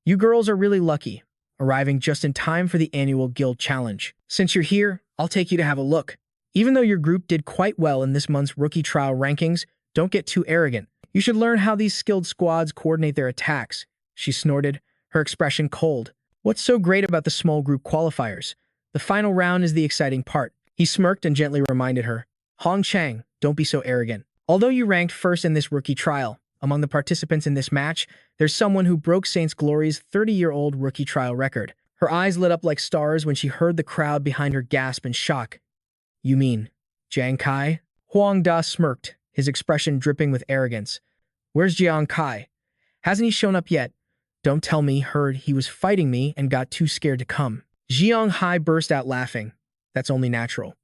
You girls are really lucky, arriving just in time for the annual guild challenge. Since you're here, I'll take you to have a look. Even though your group did quite well in this month's rookie trial rankings, don't get too arrogant. You should learn how these skilled squads coordinate their attacks. She snorted, her expression cold. What's so great about the small group qualifiers? The final round is the exciting part. He smirked and gently reminded her. Hong Chang, don't be so arrogant. Although you ranked first in this rookie trial, among the participants in this match, there's someone who broke Saints Glory's 30-year-old rookie trial record. Her eyes lit up like stars when she heard the crowd behind her gasp in shock. You mean Jiang Kai? Huang Da smirked, his expression dripping with arrogance. Where's Jiang Kai? Hasn't he shown up yet? Don't tell me heard he was fighting me and got too scared to come. Jiang Hai burst out laughing. That's only natural.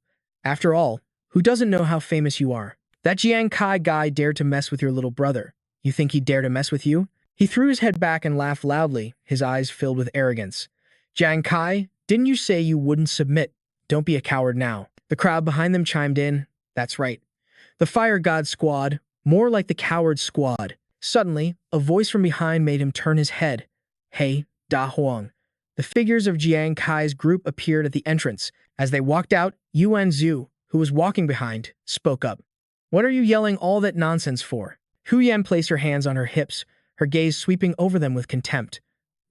After all, who doesn't know how famous you are? That Jiang Kai guy dared to mess with your little brother. You think he'd dare to mess with you? He threw his head back and laughed loudly, his eyes filled with arrogance. Jiang Kai, didn't you say you wouldn't submit? Don't be a coward now. The crowd behind them chimed in. That's right. The Fire God Squad, more like the Coward Squad. Suddenly, a voice from behind made him turn his head. Hey, Da Huang. The figures of Jiang Kai's group appeared at the entrance. As they walked out, Yuan Zhu, who was walking behind, spoke up. What are you yelling all that nonsense for? Hu Yan placed her hands on her hips, her gaze sweeping over them with contempt.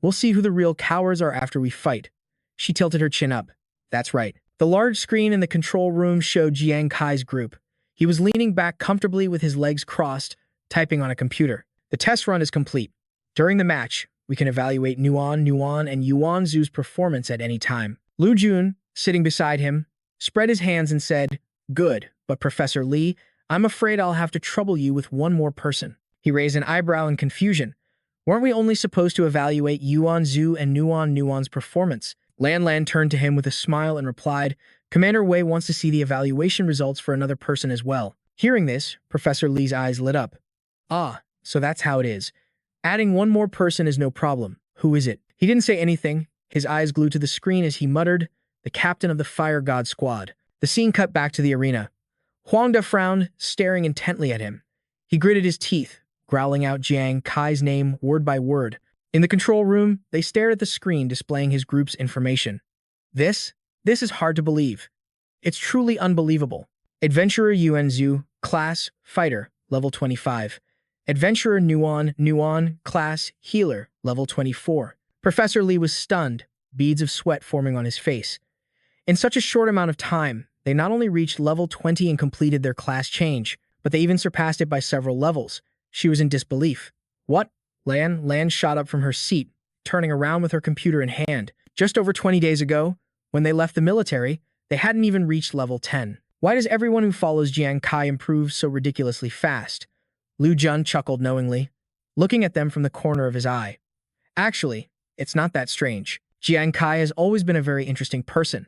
We'll see who the real cowards are after we fight. She tilted her chin up. That's right. The large screen in the control room showed Jiang Kai's group. He was leaning back comfortably with his legs crossed, typing on a computer. The test run is complete. During the match, we can evaluate Nuan, and Yuan Zhu's performance at any time. Lu Jun, sitting beside him, spread his hands and said, Good, but Professor Li, I'm afraid I'll have to trouble you with one more person. He raised an eyebrow in confusion. Weren't we only supposed to evaluate Yuan Zhu and Nuan's performance? Lan Lan turned to him with a smile and replied, Commander Wei wants to see the evaluation results for another person as well. Hearing this, Professor Li's eyes lit up. Ah, so that's how it is. Adding one more person is no problem. Who is it? He didn't say anything, his eyes glued to the screen as he muttered, the captain of the Fire God Squad. The scene cut back to the arena. Huang Da frowned, staring intently at him. He gritted his teeth, growling out Jiang Kai's name word by word. In the control room, they stared at the screen displaying his group's information. This is hard to believe. It's truly unbelievable. Adventurer Yuan Zhu, class, fighter, level 25. Adventurer Nuan, class, healer, level 24. Professor Li was stunned, beads of sweat forming on his face. In such a short amount of time, they not only reached level 20 and completed their class change, but they even surpassed it by several levels. She was in disbelief. What? Lan shot up from her seat, turning around with her computer in hand. Just over 20 days ago, when they left the military, they hadn't even reached level 10. Why does everyone who follows Jiang Kai improve so ridiculously fast? Lu Jun chuckled knowingly, looking at them from the corner of his eye. Actually, it's not that strange. Jiang Kai has always been a very interesting person.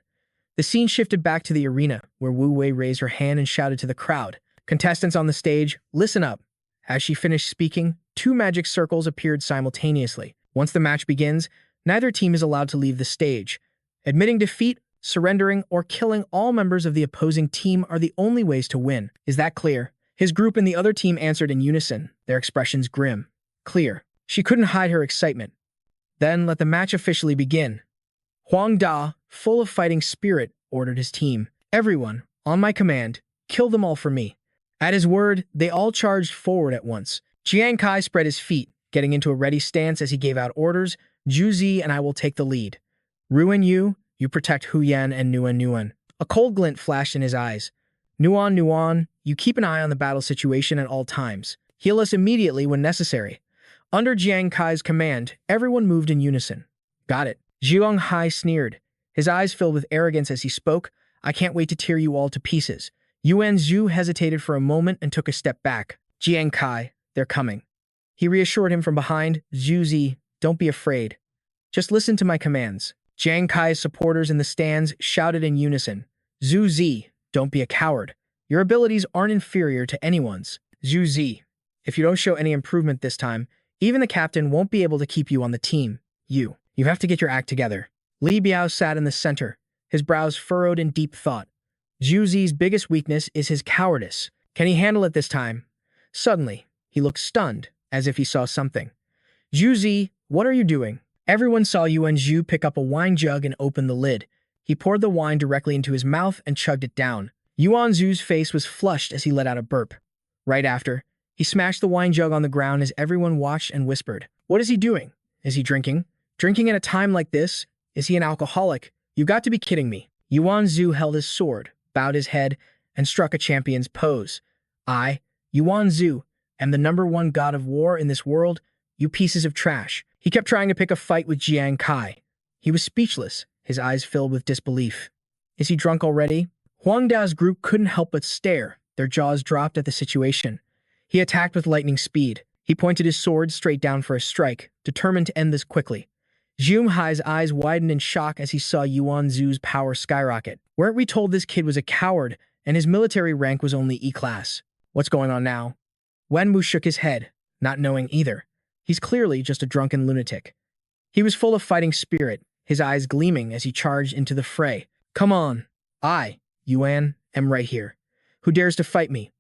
The scene shifted back to the arena, where Wu Wei raised her hand and shouted to the crowd. Contestants on the stage, listen up. As she finished speaking, 2 magic circles appeared simultaneously. Once the match begins, neither team is allowed to leave the stage. Admitting defeat, surrendering, or killing all members of the opposing team are the only ways to win. Is that clear? His group and the other team answered in unison, their expressions grim. Clear. She couldn't hide her excitement. Then let the match officially begin. Huang Da, full of fighting spirit, ordered his team. Everyone, on my command, kill them all for me. At his word, they all charged forward at once. Jiang Kai spread his feet, getting into a ready stance as he gave out orders. Zhu Zi and I will take the lead. Ruin you protect Hu Yan and Nuan. A cold glint flashed in his eyes. Nuan, you keep an eye on the battle situation at all times. Heal us immediately when necessary. Under Jiang Kai's command, everyone moved in unison. Got it. Jiang Hai sneered, His eyes filled with arrogance as he spoke. I can't wait to tear you all to pieces. Yuan Zhu hesitated for a moment and took a step back. Jiang Kai, they're coming. He reassured him from behind. Zhu, don't be afraid. Just listen to my commands. Jiang Kai's supporters in the stands shouted in unison. Zhu, don't be a coward. Your abilities aren't inferior to anyone's. Zhu, if you don't show any improvement this time, even the captain won't be able to keep you on the team. You have to get your act together. Li Biao sat in the center, his brows furrowed in deep thought. Zhu's biggest weakness is his cowardice. Can he handle it this time? Suddenly, he looked stunned, as if he saw something. Zhu, what are you doing? Everyone saw Yuan Zhu pick up a wine jug and open the lid. He poured the wine directly into his mouth and chugged it down. Yuan Zhu's face was flushed as he let out a burp. Right after, he smashed the wine jug on the ground as everyone watched and whispered. What is he doing? Is he drinking? Drinking at a time like this? Is he an alcoholic? You got to be kidding me. Yuan Zhu held his sword, bowed his head, and struck a champion's pose. I, Yuan Zhu, am the #1 god of war in this world, you pieces of trash. He kept trying to pick a fight with Jiang Kai. He was speechless, his eyes filled with disbelief. Is he drunk already? Huang Dao's group couldn't help but stare, their jaws dropped at the situation. He attacked with lightning speed. He pointed his sword straight down for a strike, determined to end this quickly. Jiang Kai's eyes widened in shock as he saw Yuan Zhu's power skyrocket. Weren't we told this kid was a coward, and his military rank was only E-class? What's going on now? Wenwu shook his head, not knowing either. He's clearly just a drunken lunatic. He was full of fighting spirit, his eyes gleaming as he charged into the fray. Come on. I, Yuan, am right here. Who dares to fight me?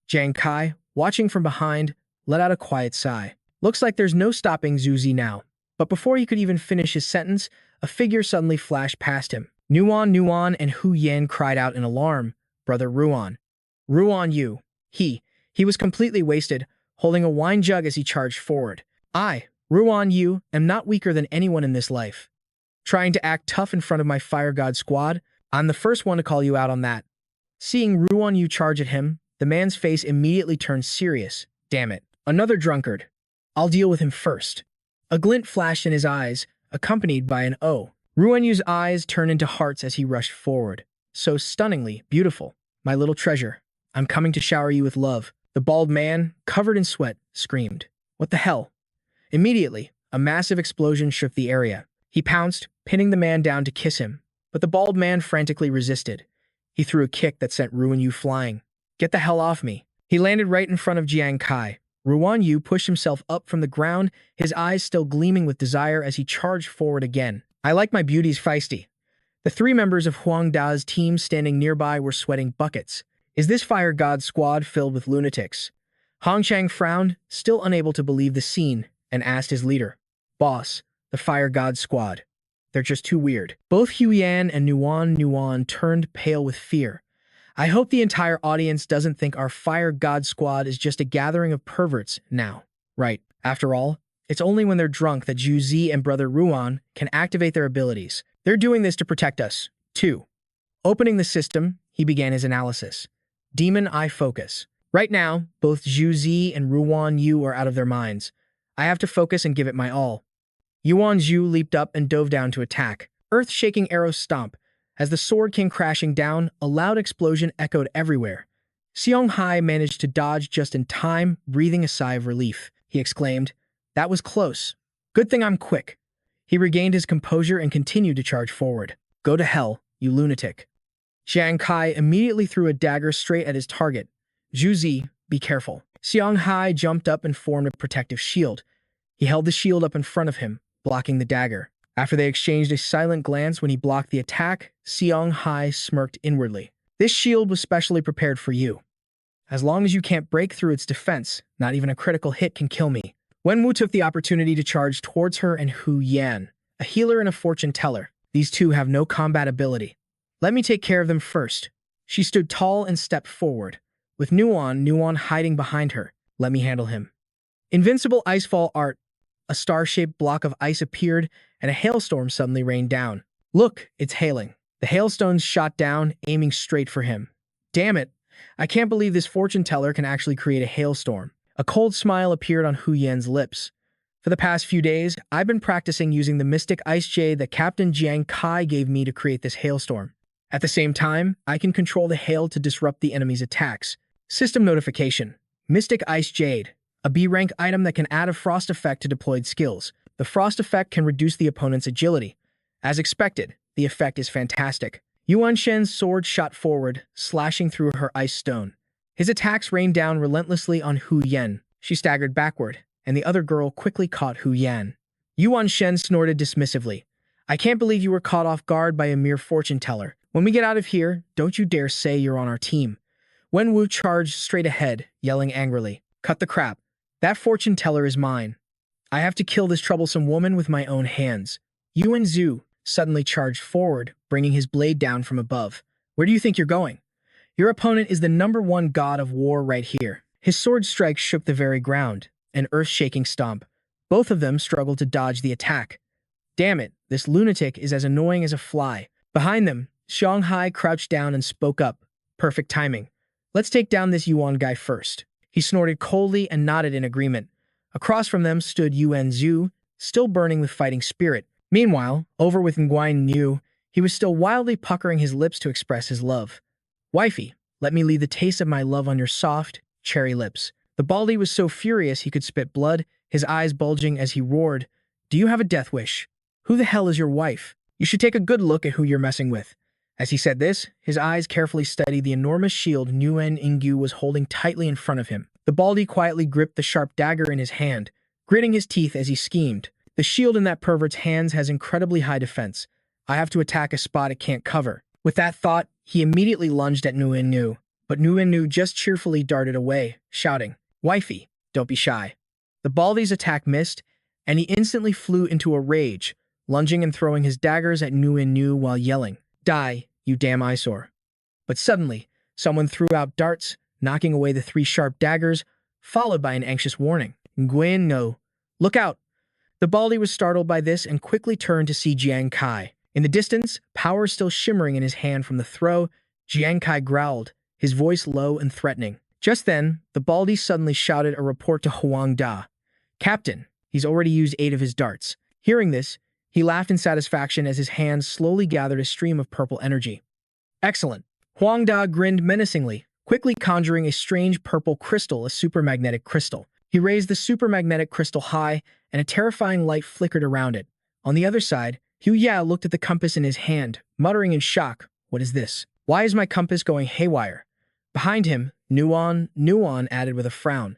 Jiang Kai, watching from behind, let out a quiet sigh. Looks like there's no stopping Zhu now. But before he could even finish his sentence, a figure suddenly flashed past him. Nuan, and Hu Yan cried out in alarm. Brother Ruan. Ruan Yu. He was completely wasted, holding a wine jug as he charged forward. I, Ruan Yu, am not weaker than anyone in this life. Trying to act tough in front of my Fire God squad? I'm the first one to call you out on that. Seeing Ruan Yu charge at him, the man's face immediately turned serious. Damn it. Another drunkard. I'll deal with him first. A glint flashed in his eyes, accompanied by an O. Ruan Yu's eyes turned into hearts as he rushed forward. So stunningly beautiful. My little treasure. I'm coming to shower you with love. The bald man, covered in sweat, screamed. What the hell? Immediately, a massive explosion shook the area. He pounced, pinning the man down to kiss him. But the bald man frantically resisted. He threw a kick that sent Ruan Yu flying. Get the hell off me. He landed right in front of Jiang Kai. Ruan Yu pushed himself up from the ground, his eyes still gleaming with desire as he charged forward again. I like my beauties feisty. The 3 members of Huang Da's team standing nearby were sweating buckets. Is this Fire God squad filled with lunatics? Hong Chang frowned, still unable to believe the scene, and asked his leader. Boss, the Fire God squad. They're just too weird. Both Hu Yan and Nuan turned pale with fear. I hope the entire audience doesn't think our Fire God squad is just a gathering of perverts now. Right. After all, it's only when they're drunk that Zhu and Brother Ruan can activate their abilities. They're doing this to protect us, too. Opening the system, he began his analysis. Demon Eye Focus. Right now, both Zhu and Ruan Yu are out of their minds. I have to focus and give it my all. Yuan Zhu leaped up and dove down to attack. Earth-shaking arrows stomp. As the sword came crashing down, a loud explosion echoed everywhere. Xiong Hai managed to dodge just in time, breathing a sigh of relief. He exclaimed, That was close. Good thing I'm quick. He regained his composure and continued to charge forward. Go to hell, you lunatic. Jiang Kai immediately threw a dagger straight at his target. Zhu, be careful. Xiong Hai jumped up and formed a protective shield. He held the shield up in front of him, blocking the dagger. After they exchanged a silent glance when he blocked the attack, Xiong Hai smirked inwardly. This shield was specially prepared for you. As long as you can't break through its defense, not even a critical hit can kill me. Wenwu took the opportunity to charge towards her and Hu Yan, a healer and a fortune teller. These two have no combat ability. Let me take care of them first. She stood tall and stepped forward, with Nuan hiding behind her. Let me handle him. Invincible Icefall Art. A star-shaped block of ice appeared, and a hailstorm suddenly rained down. Look, it's hailing. The hailstones shot down, aiming straight for him. Damn it. I can't believe this fortune teller can actually create a hailstorm. A cold smile appeared on Hu Yan's lips. For the past few days, I've been practicing using the Mystic Ice Jade that Captain Jiang Kai gave me to create this hailstorm. At the same time, I can control the hail to disrupt the enemy's attacks. System notification. Mystic Ice Jade, a B-rank item that can add a frost effect to deployed skills. The frost effect can reduce the opponent's agility. As expected, the effect is fantastic. Yuan Shen's sword shot forward, slashing through her ice stone. His attacks rained down relentlessly on Hu Yan. She staggered backward, and the other girl quickly caught Hu Yan. Yuan Shen snorted dismissively. I can't believe you were caught off guard by a mere fortune teller. When we get out of here, don't you dare say you're on our team. Wen Wu charged straight ahead, yelling angrily. Cut the crap. That fortune teller is mine. I have to kill this troublesome woman with my own hands. Yuan Zhu suddenly charged forward, bringing his blade down from above. Where do you think you're going? Your opponent is the #1 god of war right here. His sword strike shook the very ground, an earth-shaking stomp. Both of them struggled to dodge the attack. Damn it, this lunatic is as annoying as a fly. Behind them, Shanghai crouched down and spoke up. Perfect timing. Let's take down this Yuan guy first. He snorted coldly and nodded in agreement. Across from them stood Yuan Zhu, still burning with fighting spirit. Meanwhile, over with Nguyen Yu, he was still wildly puckering his lips to express his love. Wifey, let me leave the taste of my love on your soft, cherry lips. The baldy was so furious he could spit blood, his eyes bulging as he roared, Do you have a death wish? Who the hell is your wife? You should take a good look at who you're messing with. As he said this, his eyes carefully studied the enormous shield Nguyen Ingyu was holding tightly in front of him. The baldy quietly gripped the sharp dagger in his hand, gritting his teeth as he schemed. The shield in that pervert's hands has incredibly high defense. I have to attack a spot it can't cover. With that thought, he immediately lunged at Nguyen Yu, but Nguyen Yu just cheerfully darted away, shouting, Wifey, don't be shy. The baldy's attack missed, and he instantly flew into a rage, lunging and throwing his daggers at Nguyen Yu while yelling, Die, you damn eyesore. But suddenly, someone threw out darts, knocking away the 3 sharp daggers, followed by an anxious warning. Nguyen Yu, look out! The baldy was startled by this and quickly turned to see Jiang Kai. In the distance, power still shimmering in his hand from the throw, Jiang Kai growled, his voice low and threatening. Just then, the baldy suddenly shouted a report to Huang Da. Captain, he's already used 8 of his darts. Hearing this, he laughed in satisfaction as his hands slowly gathered a stream of purple energy. Excellent. Huang Da grinned menacingly, quickly conjuring a strange purple crystal, a supermagnetic crystal. He raised the supermagnetic crystal high, and a terrifying light flickered around it. On the other side, Hu Ya looked at the compass in his hand, muttering in shock, What is this? Why is my compass going haywire? Behind him, Nuan added with a frown.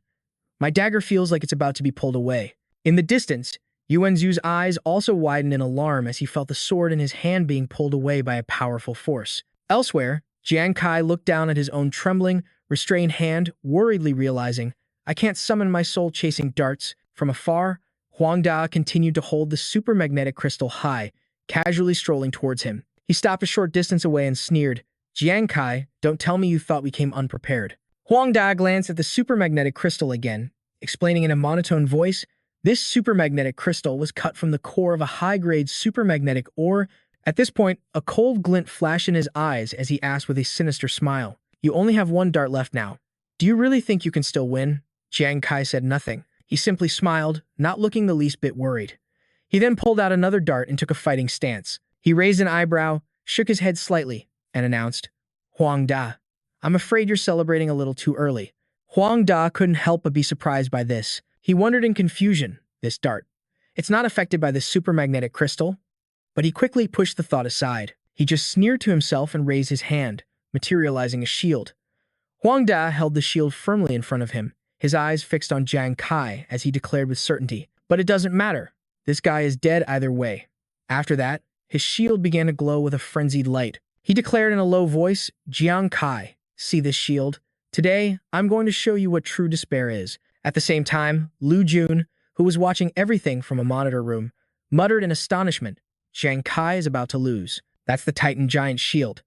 My dagger feels like it's about to be pulled away. In the distance, Yuan Zhu's eyes also widened in alarm as he felt the sword in his hand being pulled away by a powerful force. Elsewhere, Jiang Kai looked down at his own trembling, restrained hand, worriedly realizing, I can't summon my soul chasing darts. From afar, Huang Da continued to hold the supermagnetic crystal high, casually strolling towards him. He stopped a short distance away and sneered, Jiang Kai, don't tell me you thought we came unprepared. Huang Da glanced at the supermagnetic crystal again, explaining in a monotone voice, this supermagnetic crystal was cut from the core of a high-grade supermagnetic ore. At this point, a cold glint flashed in his eyes as he asked with a sinister smile, You only have 1 dart left now. Do you really think you can still win? Jiang Kai said nothing. He simply smiled, not looking the least bit worried. He then pulled out another dart and took a fighting stance. He raised an eyebrow, shook his head slightly, and announced, Huang Da, I'm afraid you're celebrating a little too early. Huang Da couldn't help but be surprised by this. He wondered in confusion, this dart. It's not affected by the supermagnetic crystal? But he quickly pushed the thought aside. He just sneered to himself and raised his hand, materializing a shield. Huang Da held the shield firmly in front of him, his eyes fixed on Jiang Kai as he declared with certainty, But it doesn't matter. This guy is dead either way. After that, his shield began to glow with a frenzied light. He declared in a low voice, Jiang Kai, see this shield? Today, I'm going to show you what true despair is. At the same time, Lu Jun, who was watching everything from a monitor room, muttered in astonishment, Jiang Kai is about to lose. That's the Titan Giant shield.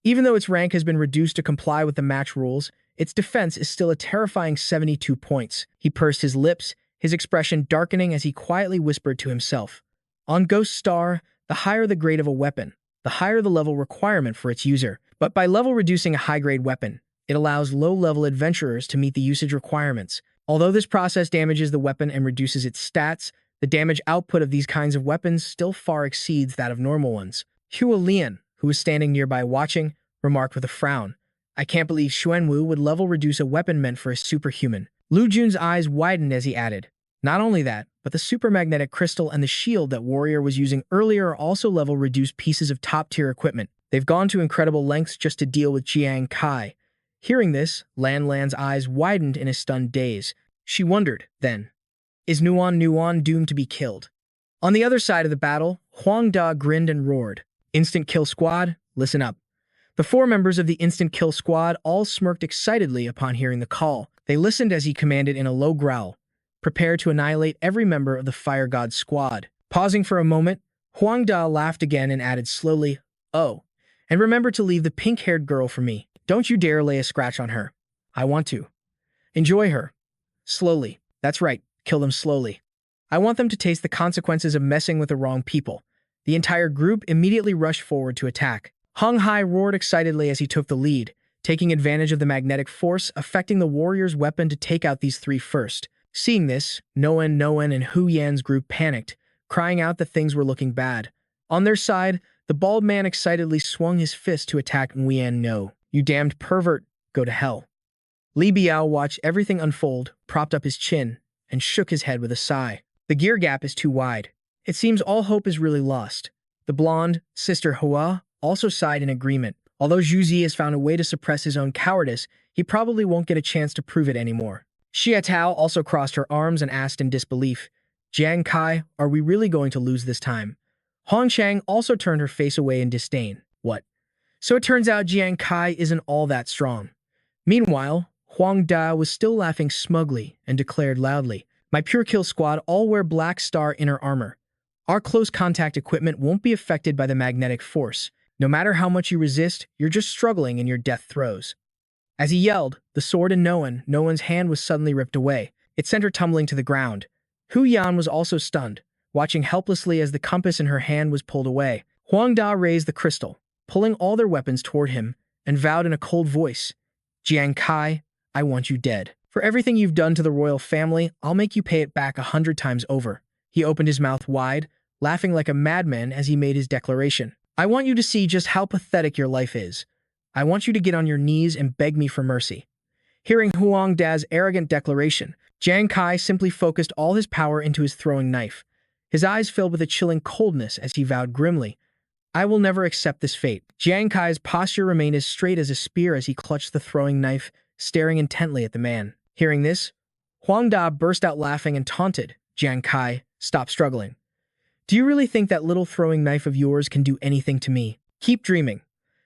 Even though its rank has been reduced to comply with the match rules, its defense is still a terrifying 72 points. He pursed his lips, his expression darkening as he quietly whispered to himself. On Ghost Star, the higher the grade of a weapon, the higher the level requirement for its user. But by level reducing a high-grade weapon, it allows low-level adventurers to meet the usage requirements. Although this process damages the weapon and reduces its stats, the damage output of these kinds of weapons still far exceeds that of normal ones. Hua Lian, who was standing nearby watching, remarked with a frown, "I can't believe Xuanwu would level reduce a weapon meant for a superhuman." Lu Jun's eyes widened as he added, "Not only that, but the supermagnetic crystal and the shield that Warrior was using earlier are also level reduced pieces of top-tier equipment. They've gone to incredible lengths just to deal with Jiang Kai." Hearing this, Lan's eyes widened in a stunned daze. She wondered, then, is Nuan doomed to be killed? On the other side of the battle, Huang Da grinned and roared, "Instant kill squad, listen up." The 4 members of the instant kill squad all smirked excitedly upon hearing the call. They listened as he commanded in a low growl, "Prepare to annihilate every member of the Fire God squad." Pausing for a moment, Huang Da laughed again and added slowly, "Oh, and remember to leave the pink-haired girl for me. Don't you dare lay a scratch on her. I want to enjoy her. Slowly. That's right, kill them slowly. I want them to taste the consequences of messing with the wrong people." The entire group immediately rushed forward to attack. Hung Hai roared excitedly as he took the lead, taking advantage of the magnetic force affecting the warrior's weapon to take out these 3 first. Seeing this, Noen and Hu Yan's group panicked, crying out that things were looking bad. On their side, the bald man excitedly swung his fist to attack Nguyen No. "You damned pervert, go to hell." Li Biao watched everything unfold, propped up his chin, and shook his head with a sigh. The gear gap is too wide. It seems all hope is really lost. The blonde, Sister Hua, also sighed in agreement. Although Zhu Zi has found a way to suppress his own cowardice, he probably won't get a chance to prove it anymore. Xia Tao also crossed her arms and asked in disbelief, "Jiang Kai, are we really going to lose this time?" Hong Chang also turned her face away in disdain. "What? So it turns out Jiang Kai isn't all that strong." Meanwhile, Huang Da was still laughing smugly and declared loudly, "My Pure Kill squad all wear Black Star inner armor. Our close contact equipment won't be affected by the magnetic force. No matter how much you resist, you're just struggling in your death throes." As he yelled, the sword in Noen's hand was suddenly ripped away. It sent her tumbling to the ground. Hu Yan was also stunned, watching helplessly as the compass in her hand was pulled away. Huang Da raised the crystal, pulling all their weapons toward him, and vowed in a cold voice, "Jiang Kai, I want you dead. For everything you've done to the royal family, I'll make you pay it back 100 times over." He opened his mouth wide, laughing like a madman as he made his declaration. "I want you to see just how pathetic your life is. I want you to get on your knees and beg me for mercy." Hearing Huang Da's arrogant declaration, Jiang Kai simply focused all his power into his throwing knife. His eyes filled with a chilling coldness as he vowed grimly, "I will never accept this fate." Jiang Kai's posture remained as straight as a spear as he clutched the throwing knife, staring intently at the man. Hearing this, Huang Da burst out laughing and taunted, "Jiang Kai, stop struggling. Do you really think that little throwing knife of yours can do anything to me? Keep dreaming."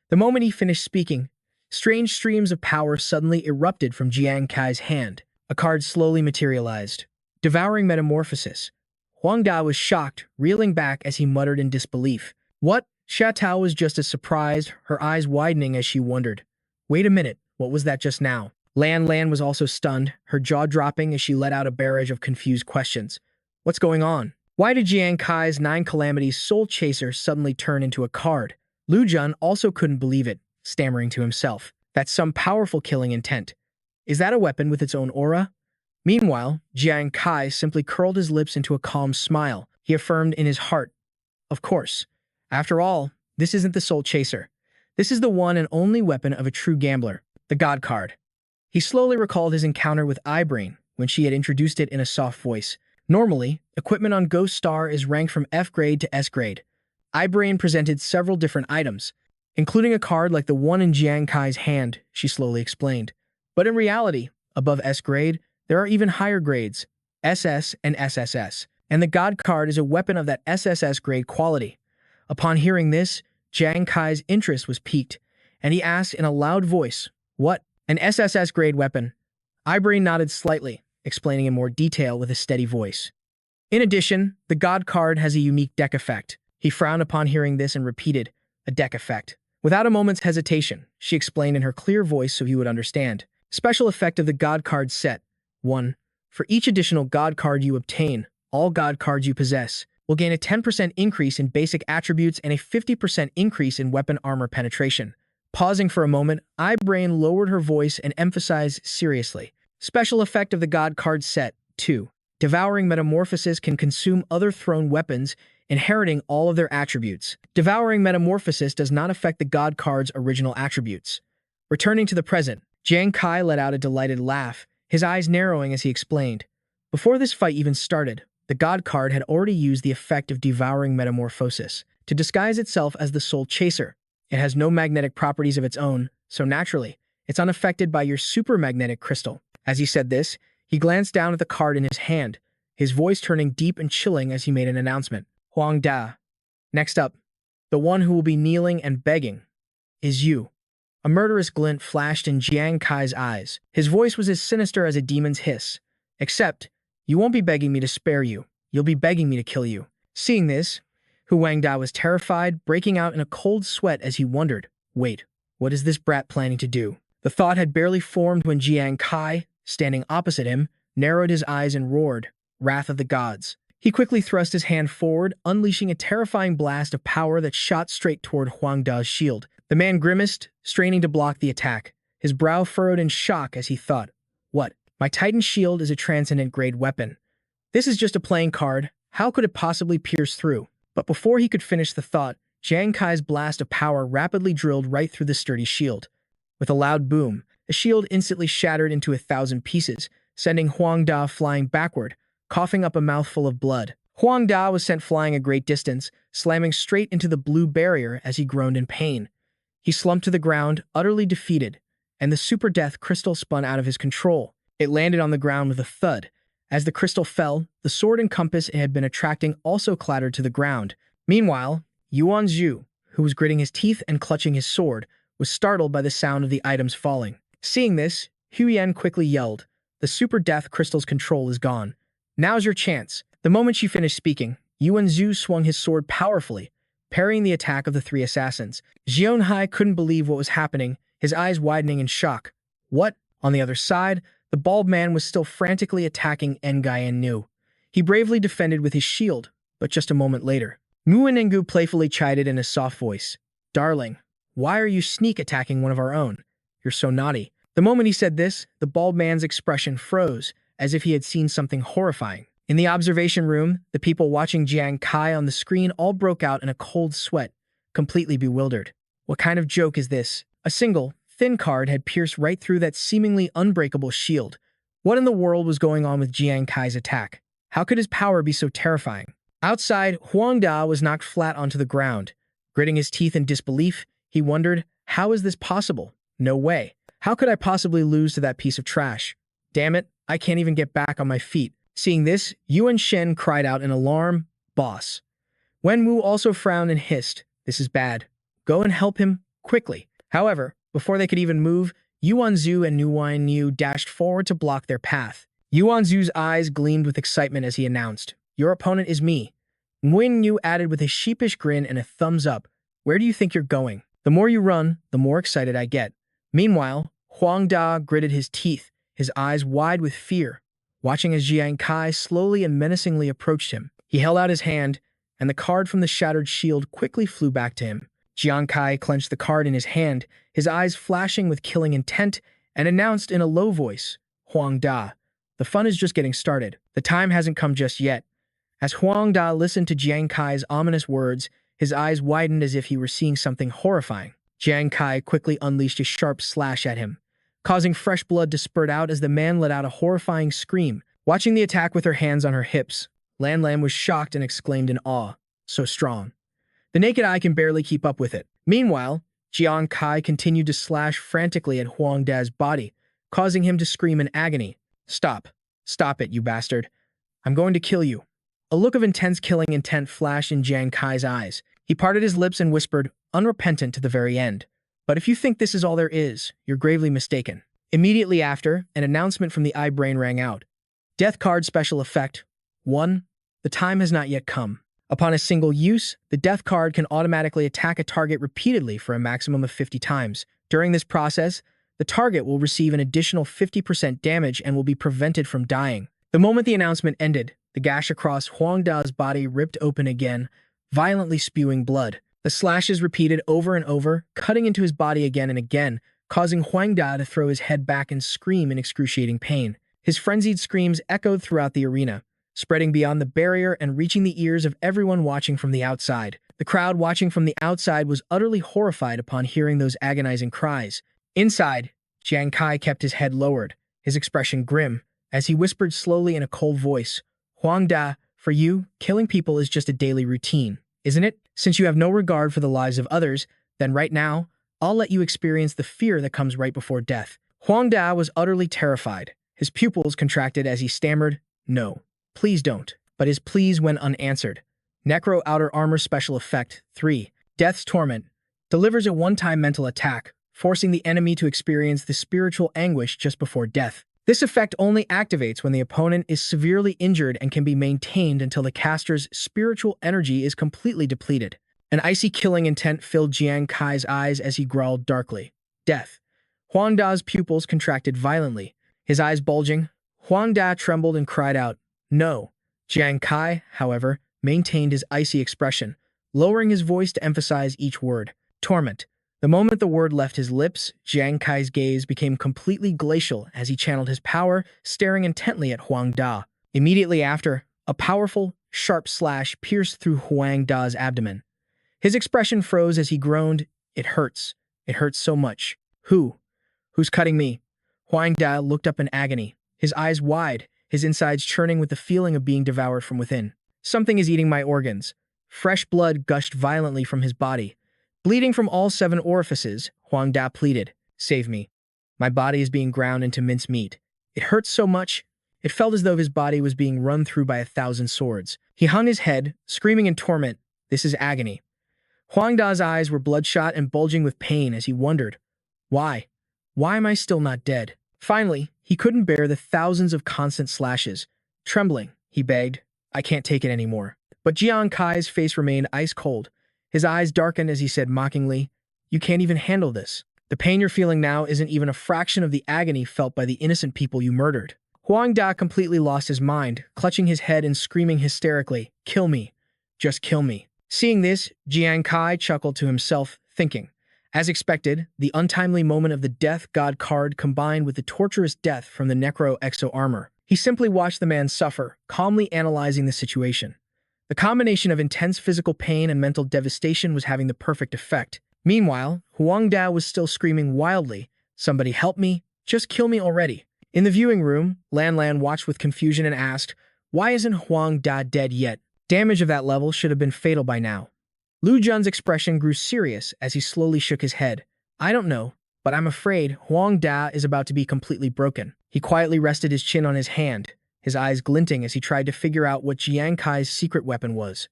The moment he finished speaking, strange streams of power suddenly erupted from Jiang Kai's hand. A card slowly materialized. Devouring Metamorphosis. Huang Da was shocked, reeling back as he muttered in disbelief. "What?" Xia Tao was just as surprised, her eyes widening as she wondered, "Wait a minute, what was that just now?" Lan was also stunned, her jaw dropping as she let out a barrage of confused questions. "What's going on? Why did Jiang Kai's 9 Calamities Soul Chaser suddenly turn into a card?" Lu Jun also couldn't believe it, stammering to himself, "That's some powerful killing intent. Is that a weapon with its own aura?" Meanwhile, Jiang Kai simply curled his lips into a calm smile. He affirmed in his heart, "Of course. After all, this isn't the Soul Chaser. This is the one and only weapon of a true gambler, the God card." He slowly recalled his encounter with Eyebrain when she had introduced it in a soft voice. Normally, equipment on Ghost Star is ranked from F grade to S grade. Eyebrain presented several different items, including a card like the one in Jiang Kai's hand, she slowly explained. But in reality, above S grade, there are even higher grades, SS and SSS, and the God card is a weapon of that SSS grade quality. Upon hearing this, Jiang Kai's interest was piqued, and he asked in a loud voice, "What? An SSS grade weapon?" Eyebrain nodded slightly, explaining in more detail with a steady voice. In addition, the God card has a unique deck effect. He frowned upon hearing this and repeated, "A deck effect." Without a moment's hesitation, she explained in her clear voice so he would understand. Special effect of the God card set. 1. For each additional God card you obtain, all God cards you possess will gain a 10% increase in basic attributes and a 50% increase in weapon armor penetration. Pausing for a moment, Eyebrain lowered her voice and emphasized seriously, Special effect of the God card set. 2. Devouring Metamorphosis can consume other thrown weapons, inheriting all of their attributes. Devouring Metamorphosis does not affect the God card's original attributes. Returning to the present, Jiang Kai let out a delighted laugh, his eyes narrowing as he explained. Before this fight even started, the God card had already used the effect of Devouring Metamorphosis to disguise itself as the Soul Chaser. It has no magnetic properties of its own, so naturally, it's unaffected by your supermagnetic crystal. As he said this, he glanced down at the card in his hand, his voice turning deep and chilling as he made an announcement. Huang Da. Next up, the one who will be kneeling and begging, is you. A murderous glint flashed in Jiang Kai's eyes. His voice was as sinister as a demon's hiss. Except, you won't be begging me to spare you. You'll be begging me to kill you. Seeing this, Huang Da was terrified, breaking out in a cold sweat as he wondered, wait, what is this brat planning to do? The thought had barely formed when Jiang Kai, standing opposite him, narrowed his eyes and roared, Wrath of the Gods. He quickly thrust his hand forward, unleashing a terrifying blast of power that shot straight toward Huang Da's shield. The man grimaced, straining to block the attack, his brow furrowed in shock as he thought, what? My Titan shield is a transcendent-grade weapon. This is just a playing card. How could it possibly pierce through? But before he could finish the thought, Jiang Kai's blast of power rapidly drilled right through the sturdy shield. With a loud boom, the shield instantly shattered into 1,000 pieces, sending Huang Da flying backward, coughing up a mouthful of blood. Huang Da was sent flying a great distance, slamming straight into the blue barrier as he groaned in pain. He slumped to the ground, utterly defeated, and the super death crystal spun out of his control. It landed on the ground with a thud. As the crystal fell, the sword and compass it had been attracting also clattered to the ground. Meanwhile, Yuan Zhu, who was gritting his teeth and clutching his sword, was startled by the sound of the items falling. Seeing this, Huyen quickly yelled, the super death crystal's control is gone. Now's your chance. The moment she finished speaking, Yuan Zhu swung his sword powerfully, parrying the attack of the 3 assassins. Jiang Hai couldn't believe what was happening, his eyes widening in shock. What? On the other side, the bald man was still frantically attacking Ngai and Nu. He bravely defended with his shield, but just a moment later, Muinengu playfully chided in a soft voice, Darling, why are you sneak attacking one of our own? You're so naughty. The moment he said this, the bald man's expression froze, as if he had seen something horrifying. In the observation room, the people watching Jiang Kai on the screen all broke out in a cold sweat, completely bewildered. What kind of joke is this? A single, thin card had pierced right through that seemingly unbreakable shield. What in the world was going on with Jiang Kai's attack? How could his power be so terrifying? Outside, Huang Da was knocked flat onto the ground. Gritting his teeth in disbelief, he wondered, how is this possible? No way. How could I possibly lose to that piece of trash? Damn it, I can't even get back on my feet. Seeing this, Yuan Shen cried out in alarm, Boss. Wen Wu also frowned and hissed, This is bad. Go and help him, quickly. However, before they could even move, Yuan Zhu and Nguyen Niu dashed forward to block their path. Yuan Zhu's eyes gleamed with excitement as he announced, Your opponent is me. Nguyen Niu added with a sheepish grin and a thumbs up, Where do you think you're going? The more you run, the more excited I get. Meanwhile, Huang Da gritted his teeth, his eyes wide with fear, watching as Jiang Kai slowly and menacingly approached him. He held out his hand, and the card from the shattered shield quickly flew back to him. Jiang Kai clenched the card in his hand, his eyes flashing with killing intent, and announced in a low voice, Huang Da, the fun is just getting started. The time hasn't come just yet. As Huang Da listened to Jiang Kai's ominous words, his eyes widened as if he were seeing something horrifying. Jiang Kai quickly unleashed a sharp slash at him, causing fresh blood to spurt out as the man let out a horrifying scream. Watching the attack with her hands on her hips, Lan Lan was shocked and exclaimed in awe, So strong. The naked eye can barely keep up with it. Meanwhile, Jiang Kai continued to slash frantically at Huang Da's body, causing him to scream in agony. Stop. Stop it, you bastard. I'm going to kill you. A look of intense killing intent flashed in Jiang Kai's eyes. He parted his lips and whispered, unrepentant to the very end. But if you think this is all there is, you're gravely mistaken. Immediately after, an announcement from the iBrain rang out. Death card special effect. 1. The time has not yet come. Upon a single use, the death card can automatically attack a target repeatedly for a maximum of 50 times. During this process, the target will receive an additional 50% damage and will be prevented from dying. The moment the announcement ended, the gash across Huang Da's body ripped open again, violently spewing blood. The slashes repeated over and over, cutting into his body again and again, causing Huang Da to throw his head back and scream in excruciating pain. His frenzied screams echoed throughout the arena, spreading beyond the barrier and reaching the ears of everyone watching from the outside. The crowd watching from the outside was utterly horrified upon hearing those agonizing cries. Inside, Jiang Kai kept his head lowered, his expression grim, as he whispered slowly in a cold voice, "Huang Da, for you, killing people is just a daily routine, isn't it? Since you have no regard for the lives of others, then right now, I'll let you experience the fear that comes right before death." Huang Da was utterly terrified. His pupils contracted as he stammered, "No, please don't." But his pleas went unanswered. Necro Outer Armor Special Effect 3. Death's Torment delivers a one-time mental attack, forcing the enemy to experience the spiritual anguish just before death. This effect only activates when the opponent is severely injured and can be maintained until the caster's spiritual energy is completely depleted. An icy killing intent filled Jiang Kai's eyes as he growled darkly, "Death." Huang Da's pupils contracted violently, his eyes bulging. Huang Da trembled and cried out, "No." Jiang Kai, however, maintained his icy expression, lowering his voice to emphasize each word, "Torment." The moment the word left his lips, Jiang Kai's gaze became completely glacial as he channeled his power, staring intently at Huang Da. Immediately after, a powerful, sharp slash pierced through Huang Da's abdomen. His expression froze as he groaned, "It hurts. It hurts so much." Who's cutting me?" Huang Da looked up in agony, his eyes wide, his insides churning with the feeling of being devoured from within. "Something is eating my organs." Fresh blood gushed violently from his body. Bleeding from all 7 orifices, Huang Da pleaded, "Save me. My body is being ground into mincemeat. It hurts so much." It felt as though his body was being run through by 1,000 swords. He hung his head, screaming in torment, "This is agony." Huang Da's eyes were bloodshot and bulging with pain as he wondered, Why? Why am I still not dead?" Finally, he couldn't bear the thousands of constant slashes. Trembling, he begged, "I can't take it anymore." But Jiang Kai's face remained ice cold. His eyes darkened as he said mockingly, "You can't even handle this. The pain you're feeling now isn't even a fraction of the agony felt by the innocent people you murdered." Huang Da completely lost his mind, clutching his head and screaming hysterically, "Kill me. Just kill me." Seeing this, Jiang Kai chuckled to himself, thinking, as expected, the untimely moment of the Death God card combined with the torturous death from the Necro Exo armor. He simply watched the man suffer, calmly analyzing the situation. The combination of intense physical pain and mental devastation was having the perfect effect. Meanwhile, Huang Da was still screaming wildly, "Somebody help me, just kill me already." In the viewing room, Lan Lan watched with confusion and asked, "Why isn't Huang Da dead yet? Damage of that level should have been fatal by now." Lu Jun's expression grew serious as he slowly shook his head. "I don't know, but I'm afraid Huang Da is about to be completely broken." He quietly rested his chin on his hand, his eyes glinting as he tried to figure out what Jiang Kai's secret weapon was.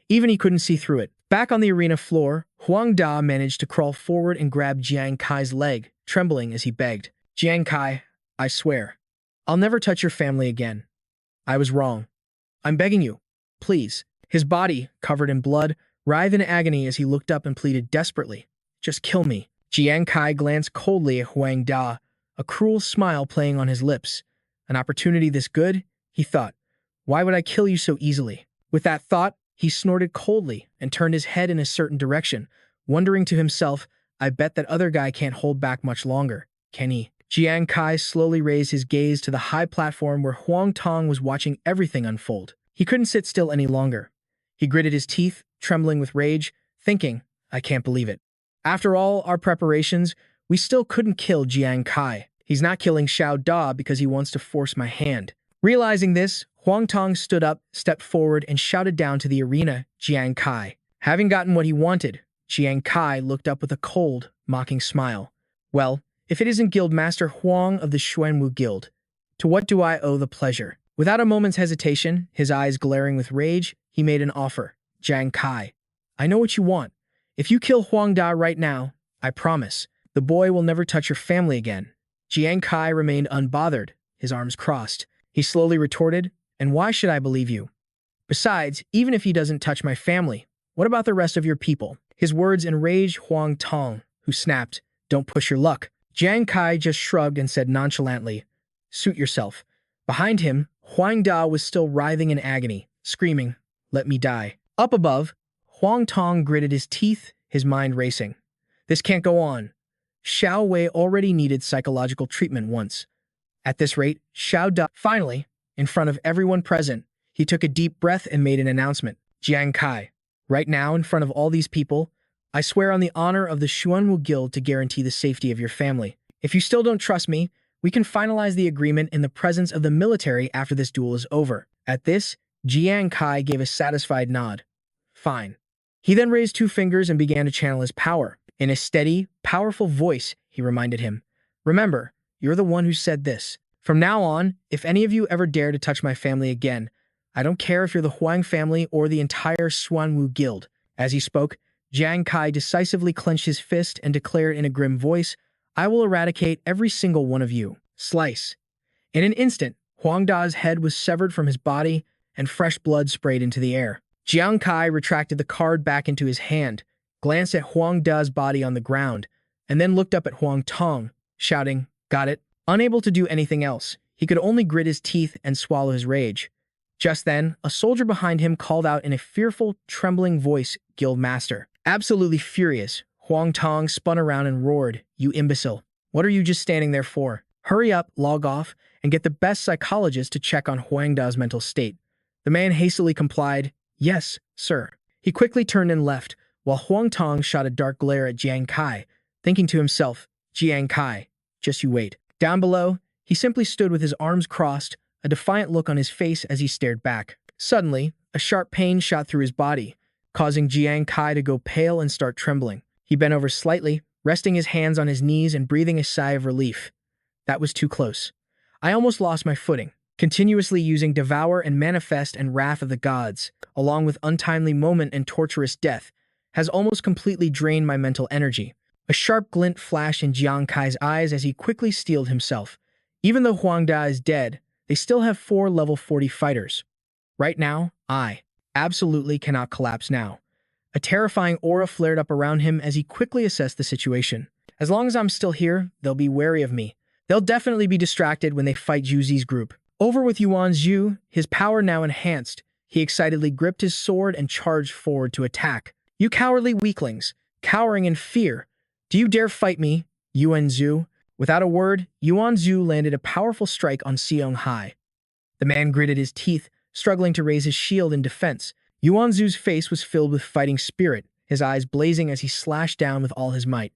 Even he couldn't see through it. Back on the arena floor, Huang Da managed to crawl forward and grab Jiang Kai's leg, trembling as he begged, "Jiang Kai, I swear, I'll never touch your family again. I was wrong. I'm begging you, please." His body, covered in blood, writhed in agony as he looked up and pleaded desperately, "Just kill me." Jiang Kai glanced coldly at Huang Da, a cruel smile playing on his lips. An opportunity this good? He thought. Why would I kill you so easily? With that thought, he snorted coldly and turned his head in a certain direction, wondering to himself, I bet that other guy can't hold back much longer, can he? Jiang Kai slowly raised his gaze to the high platform where Huang Tong was watching everything unfold. He couldn't sit still any longer. He gritted his teeth, trembling with rage, thinking, I can't believe it. After all our preparations, we still couldn't kill Jiang Kai. He's not killing Xiao Da because he wants to force my hand. Realizing this, Huang Tong stood up, stepped forward, and shouted down to the arena, Jiang Kai. Having gotten what he wanted, Jiang Kai looked up with a cold, mocking smile. Well, if it isn't Guildmaster Huang of the Xuanwu Guild, to what do I owe the pleasure? Without a moment's hesitation, his eyes glaring with rage, he made an offer. Jiang Kai, I know what you want. If you kill Huang Da right now, I promise, the boy will never touch your family again. Jiang Kai remained unbothered, his arms crossed. He slowly retorted, and why should I believe you? Besides, even if he doesn't touch my family, what about the rest of your people? His words enraged Huang Tong, who snapped, Don't push your luck. Jiang Kai just shrugged and said nonchalantly, Suit yourself. Behind him, Huang Da was still writhing in agony, screaming, Let me die. Up above, Huang Tong gritted his teeth, his mind racing. This can't go on. Xiao Wei already needed psychological treatment once. At this rate, Xiao Da. Finally, in front of everyone present, he took a deep breath and made an announcement. Jiang Kai, right now in front of all these people, I swear on the honor of the Xuanwu Guild to guarantee the safety of your family. If you still don't trust me, we can finalize the agreement in the presence of the military after this duel is over. At this, Jiang Kai gave a satisfied nod. Fine. He then raised 2 fingers and began to channel his power. In a steady, powerful voice, he reminded him, remember, you're the one who said this. From now on, if any of you ever dare to touch my family again, I don't care if you're the Huang family or the entire Xuanwu Guild. As he spoke, Jiang Kai decisively clenched his fist and declared in a grim voice, I will eradicate every single one of you. Slice. In an instant, Huang Da's head was severed from his body and fresh blood sprayed into the air. Jiang Kai retracted the card back into his hand, glanced at Huang Da's body on the ground, and then looked up at Huang Tong, shouting, got it? Unable to do anything else, he could only grit his teeth and swallow his rage. Just then, a soldier behind him called out in a fearful, trembling voice, Guildmaster. Absolutely furious, Huang Tong spun around and roared, you imbecile. What are you just standing there for? Hurry up, log off, and get the best psychologist to check on Huang Da's mental state. The man hastily complied, yes, sir. He quickly turned and left, while Huang Tong shot a dark glare at Jiang Kai, thinking to himself, Jiang Kai, just you wait. Down below, he simply stood with his arms crossed, a defiant look on his face as he stared back. Suddenly, a sharp pain shot through his body, causing Jiang Kai to go pale and start trembling. He bent over slightly, resting his hands on his knees and breathing a sigh of relief. That was too close. I almost lost my footing. Continuously using Devour and Manifest and Wrath of the Gods, along with Untimely Moment and Torturous Death, has almost completely drained my mental energy. A sharp glint flashed in Jiang Kai's eyes as he quickly steeled himself. Even though Huang Da is dead, they still have 4 level 40 fighters. Right now, I absolutely cannot collapse now. A terrifying aura flared up around him as he quickly assessed the situation. As long as I'm still here, they'll be wary of me. They'll definitely be distracted when they fight Zhu Zi's group. Over with Yuan Zhu, his power now enhanced. He excitedly gripped his sword and charged forward to attack. You cowardly weaklings, cowering in fear. Do you dare fight me, Yuan Zhu? Without a word, Yuan Zhu landed a powerful strike on Seong Hai. The man gritted his teeth, struggling to raise his shield in defense. Yuan Zhu's face was filled with fighting spirit, his eyes blazing as he slashed down with all his might.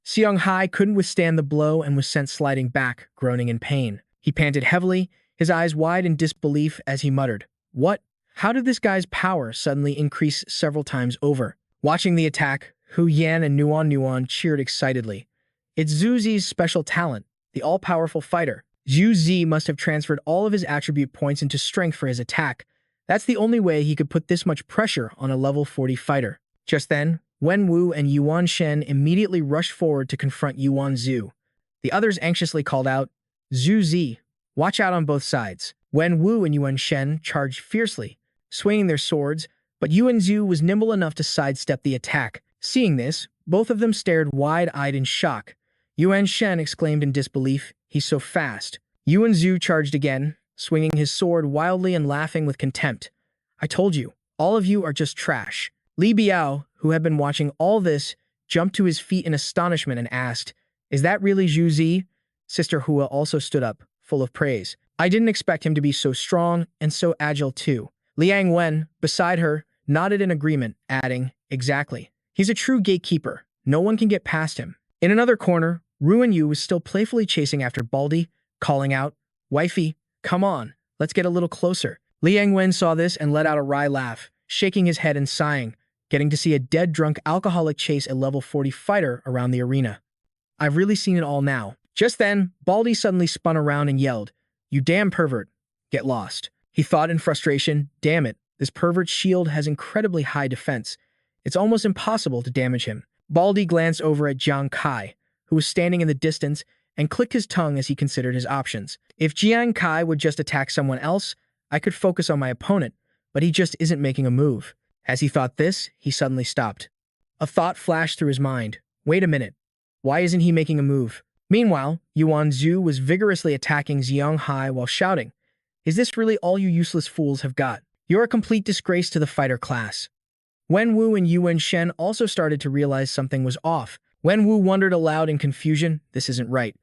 Seong Hai couldn't withstand the blow and was sent sliding back, groaning in pain. He panted heavily, his eyes wide in disbelief as he muttered, What? How did this guy's power suddenly increase several times over? Watching the attack, Hu Yan and Nuan cheered excitedly. It's Zhu Zi's special talent, the all-powerful fighter. Zhu Zi must have transferred all of his attribute points into strength for his attack. That's the only way he could put this much pressure on a level 40 fighter. Just then, Wen Wu and Yuan Shen immediately rushed forward to confront Yuan Zhu. The others anxiously called out, Zhu Zi, watch out on both sides. Wen Wu and Yuan Shen charged fiercely, swinging their swords, but Yuan Zhu was nimble enough to sidestep the attack. Seeing this, both of them stared wide-eyed in shock. Yuan Shen exclaimed in disbelief, he's so fast. Yuan Zhu charged again, swinging his sword wildly and laughing with contempt. I told you, all of you are just trash. Li Biao, who had been watching all this, jumped to his feet in astonishment and asked, Is that really Zhu Zi? Sister Hua also stood up, full of praise. I didn't expect him to be so strong and so agile too. Liang Wen, beside her, nodded in agreement, adding, Exactly. He's a true gatekeeper. No one can get past him. In another corner, Ruan Yu was still playfully chasing after Baldy, calling out, Wifey, come on, let's get a little closer. Liang Wen saw this and let out a wry laugh, shaking his head and sighing, getting to see a dead drunk alcoholic chase a level 40 fighter around the arena. I've really seen it all now. Just then, Baldy suddenly spun around and yelled, You damn pervert, get lost. He thought in frustration, damn it, this pervert's shield has incredibly high defense. It's almost impossible to damage him. Baldy glanced over at Jiang Kai, who was standing in the distance, and clicked his tongue as he considered his options. If Jiang Kai would just attack someone else, I could focus on my opponent, but he just isn't making a move. As he thought this, he suddenly stopped. A thought flashed through his mind. Wait a minute. Why isn't he making a move? Meanwhile, Yuan Zhu was vigorously attacking Seong Hai while shouting, Is this really all you useless fools have got? You're a complete disgrace to the fighter class. Wen Wu and Yuan Shen also started to realize something was off. Wenwu wondered aloud in confusion. This isn't right.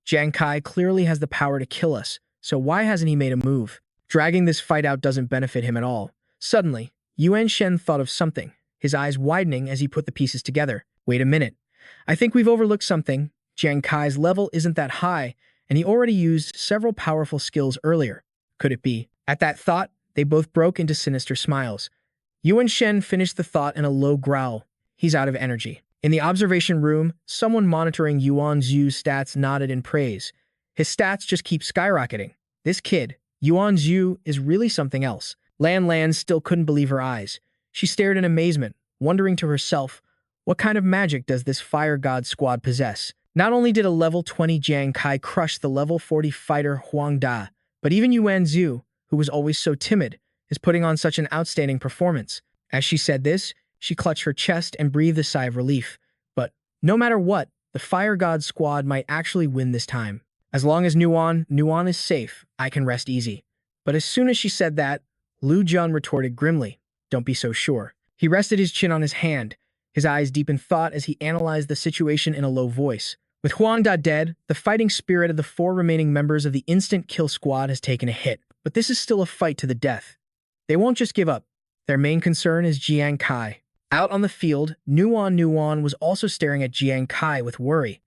Jiang Kai clearly has the power to kill us, so why hasn't he made a move? Dragging this fight out doesn't benefit him at all. Suddenly, Yuan Shen thought of something, his eyes widening as he put the pieces together. Wait a minute. I think we've overlooked something. Jiang Kai's level isn't that high, and he already used several powerful skills earlier. Could it be? At that thought, they both broke into sinister smiles. Yuan Shen finished the thought in a low growl. He's out of energy. In the observation room, someone monitoring Yuan Zhu's stats nodded in praise. His stats just keep skyrocketing. This kid, Yuan Zhu, is really something else. Lan still couldn't believe her eyes. She stared in amazement, wondering to herself, what kind of magic does this fire god squad possess? Not only did a level 20 Jiang Kai crush the level 40 fighter Huang Da, but even Yuan Zhu, who was always so timid, is putting on such an outstanding performance. As she said this, she clutched her chest and breathed a sigh of relief. But no matter what, the fire god squad might actually win this time. As long as Nuan is safe, I can rest easy. But as soon as she said that, Lu Jun retorted grimly, don't be so sure. He rested his chin on his hand, his eyes deep in thought as he analyzed the situation in a low voice. With Huang Da dead, the fighting spirit of the 4 remaining members of the instant kill squad has taken a hit. But this is still a fight to the death. They won't just give up. Their main concern is Jiang Kai. Out on the field, Nuan was also staring at Jiang Kai with worry.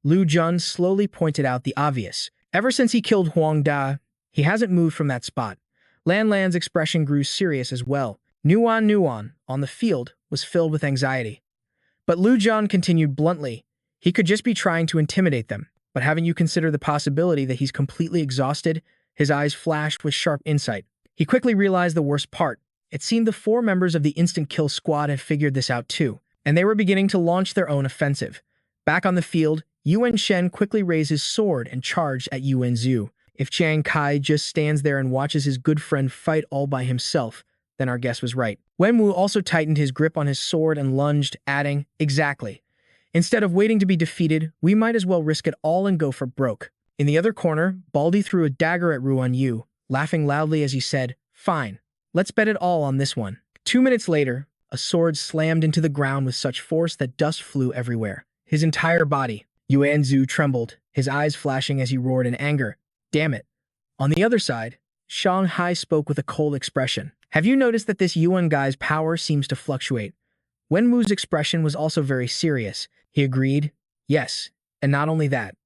Lu Jun slowly pointed out the obvious. Ever since he killed Huang Da, he hasn't moved from that spot. Lan's expression grew serious as well. Nuan, on the field, was filled with anxiety. But Lu Jun continued bluntly, he could just be trying to intimidate them. But haven't you considered the possibility that he's completely exhausted? His eyes flashed with sharp insight. He quickly realized the worst part. It seemed the 4 members of the instant kill squad had figured this out too, and they were beginning to launch their own offensive. Back on the field, Yuan Shen quickly raised his sword and charged at Yuan Zhu. If Jiang Kai just stands there and watches his good friend fight all by himself, then our guess was right. Wenwu also tightened his grip on his sword and lunged, adding, exactly. Instead of waiting to be defeated, we might as well risk it all and go for broke. In the other corner, Baldi threw a dagger at Ruan Yu, laughing loudly as he said, fine, let's bet it all on this one. 2 minutes later, a sword slammed into the ground with such force that dust flew everywhere. His entire body, Yuan Zhu trembled, his eyes flashing as he roared in anger. Damn it. On the other side, Shanghai spoke with a cold expression. Have you noticed that this Yuan guy's power seems to fluctuate? Wenwu's expression was also very serious. He agreed, yes, and not only that.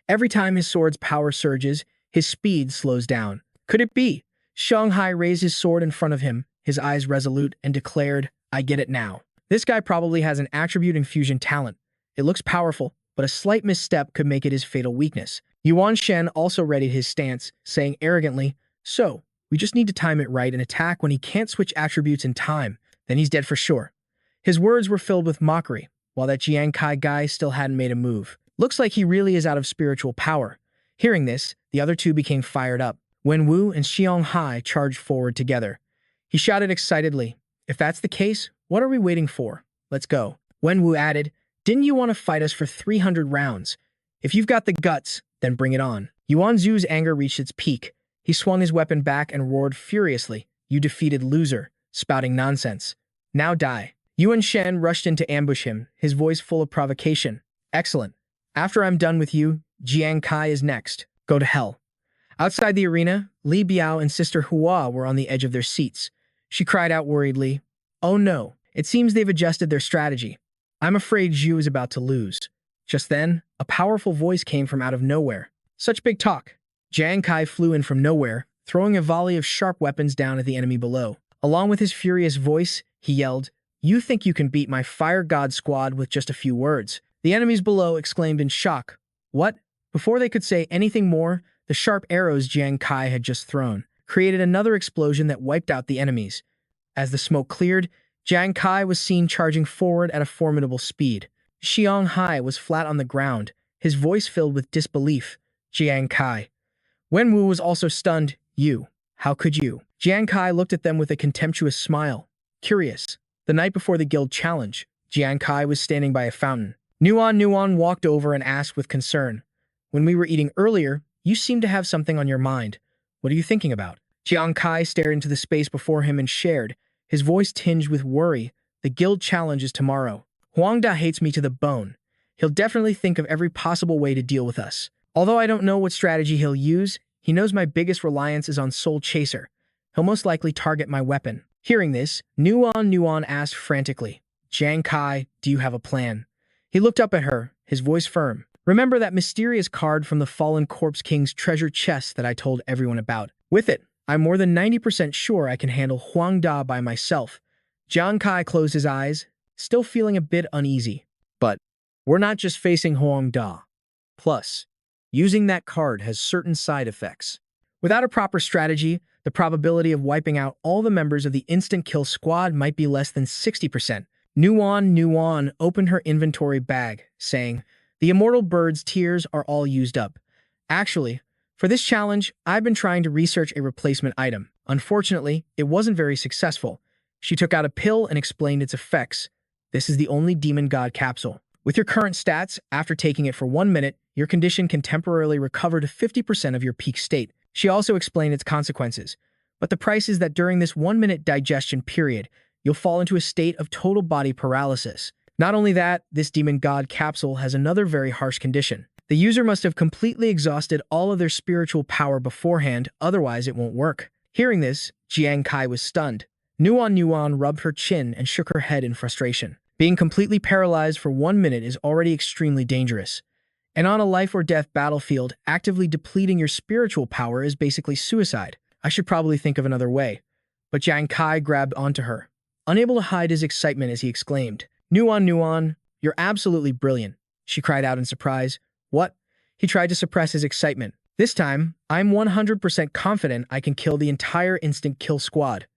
Every time his sword's power surges, his speed slows down. Could it be? Shanghai raised his sword in front of him, his eyes resolute, and declared, I get it now. This guy probably has an attribute infusion talent. It looks powerful, but a slight misstep could make it his fatal weakness. Yuan Shen also readied his stance, saying arrogantly, so, we just need to time it right and attack when he can't switch attributes in time, then he's dead for sure. His words were filled with mockery, while that Jiang Kai guy still hadn't made a move. Looks like he really is out of spiritual power. Hearing this, the other 2 became fired up. Wenwu and Xianghai charged forward together. He shouted excitedly, if that's the case, what are we waiting for? Let's go. Wenwu added, didn't you want to fight us for 300 rounds? If you've got the guts, then bring it on. Yuan Zhu's anger reached its peak. He swung his weapon back and roared furiously, you defeated loser, spouting nonsense. Now die. Yuan Shen rushed in to ambush him, his voice full of provocation. Excellent. After I'm done with you, Jiang Kai is next. Go to hell. Outside the arena, Li Biao and Sister Hua were on the edge of their seats. She cried out worriedly, oh no, it seems they've adjusted their strategy. I'm afraid Zhu is about to lose. Just then, a powerful voice came from out of nowhere. Such big talk. Jiang Kai flew in from nowhere, throwing a volley of sharp weapons down at the enemy below. Along with his furious voice, he yelled, you think you can beat my fire god squad with just a few words? The enemies below exclaimed in shock. What? Before they could say anything more, the sharp arrows Jiang Kai had just thrown created another explosion that wiped out the enemies. As the smoke cleared, Jiang Kai was seen charging forward at a formidable speed. Xianghai was flat on the ground, his voice filled with disbelief. Jiang Kai. Wenwu was also stunned. You. How could you? Jiang Kai looked at them with a contemptuous smile. Curious. The night before the guild challenge, Jiang Kai was standing by a fountain. Nuan walked over and asked with concern. When we were eating earlier, you seemed to have something on your mind. What are you thinking about? Jiang Kai stared into the space before him and shared, his voice tinged with worry. The guild challenge is tomorrow. Huang Da hates me to the bone. He'll definitely think of every possible way to deal with us. Although I don't know what strategy he'll use, he knows my biggest reliance is on Soul Chaser. He'll most likely target my weapon. Hearing this, Nuan asked frantically, Jiang Kai, do you have a plan? He looked up at her, his voice firm. Remember that mysterious card from the Fallen Corpse King's treasure chest that I told everyone about? With it, I'm more than 90% sure I can handle Huang Da by myself. Jiang Kai closed his eyes, still feeling a bit uneasy. But we're not just facing Huang Da. Plus, using that card has certain side effects. Without a proper strategy, the probability of wiping out all the members of the instant kill squad might be less than 60%. Nuan opened her inventory bag, saying, the immortal bird's tears are all used up. Actually, for this challenge, I've been trying to research a replacement item. Unfortunately, it wasn't very successful. She took out a pill and explained its effects. This is the only demon god capsule. With your current stats, after taking it for 1 minute, your condition can temporarily recover to 50% of your peak state. She also explained its consequences. But the price is that during this 1-minute digestion period, you'll fall into a state of total body paralysis. Not only that, this demon god capsule has another very harsh condition. The user must have completely exhausted all of their spiritual power beforehand, otherwise it won't work. Hearing this, Jiang Kai was stunned. Nuan rubbed her chin and shook her head in frustration. Being completely paralyzed for 1 minute is already extremely dangerous. And on a life-or-death battlefield, actively depleting your spiritual power is basically suicide. I should probably think of another way. But Jiang Kai grabbed onto her, unable to hide his excitement as he exclaimed, Nuan, you're absolutely brilliant. She cried out in surprise. What? He tried to suppress his excitement. This time, I'm 100% confident I can kill the entire instant kill squad.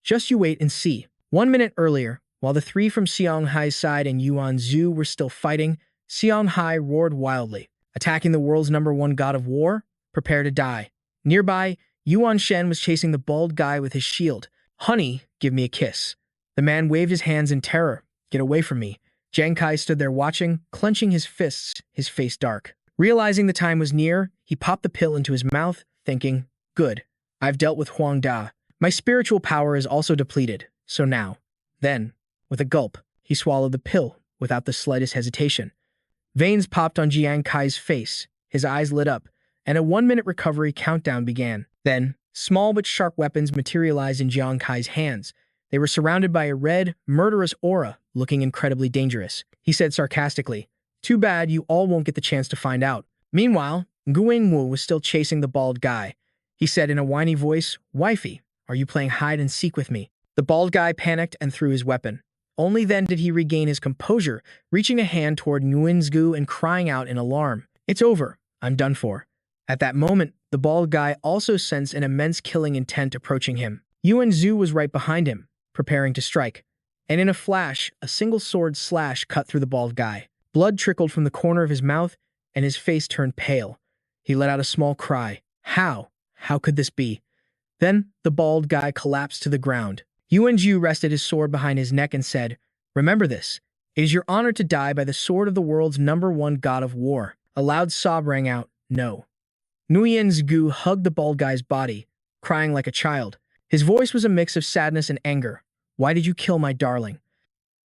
Just you wait and see. 1 minute earlier, while the three from Xiang Hai's side and Yuan Zhu were still fighting, Xiang Hai roared wildly, attacking the world's #1 god of war. Prepare to die. Nearby, Yuan Shen was chasing the bald guy with his shield. Honey, give me a kiss. The man waved his hands in terror. Get away from me. Jiang Kai stood there watching, clenching his fists, his face dark. Realizing the time was near, he popped the pill into his mouth, thinking, good, I've dealt with Huang Da. My spiritual power is also depleted, so now. Then, with a gulp, he swallowed the pill without the slightest hesitation. Veins popped on Jiang Kai's face, his eyes lit up, and a 1-minute recovery countdown began. Then, small but sharp weapons materialized in Jiang Kai's hands. They were surrounded by a red, murderous aura, looking incredibly dangerous. He said sarcastically, too bad you all won't get the chance to find out. Meanwhile, Nguyen Wu was still chasing the bald guy. He said in a whiny voice, Wifey, are you playing hide and seek with me? The bald guy panicked and threw his weapon. Only then did he regain his composure, reaching a hand toward Nguyen Zhu and crying out in alarm. It's over. I'm done for. At that moment, the bald guy also sensed an immense killing intent approaching him. Yuan Zhu was right behind him, preparing to strike. And in a flash, a single sword slash cut through the bald guy. Blood trickled from the corner of his mouth, and his face turned pale. He let out a small cry. How? How could this be? Then, the bald guy collapsed to the ground. Yuan Zhu rested his sword behind his neck and said, Remember this. It is your honor to die by the sword of the world's #1 god of war. A loud sob rang out, No. Nguyen Zhu hugged the bald guy's body, crying like a child. His voice was a mix of sadness and anger. Why did you kill my darling?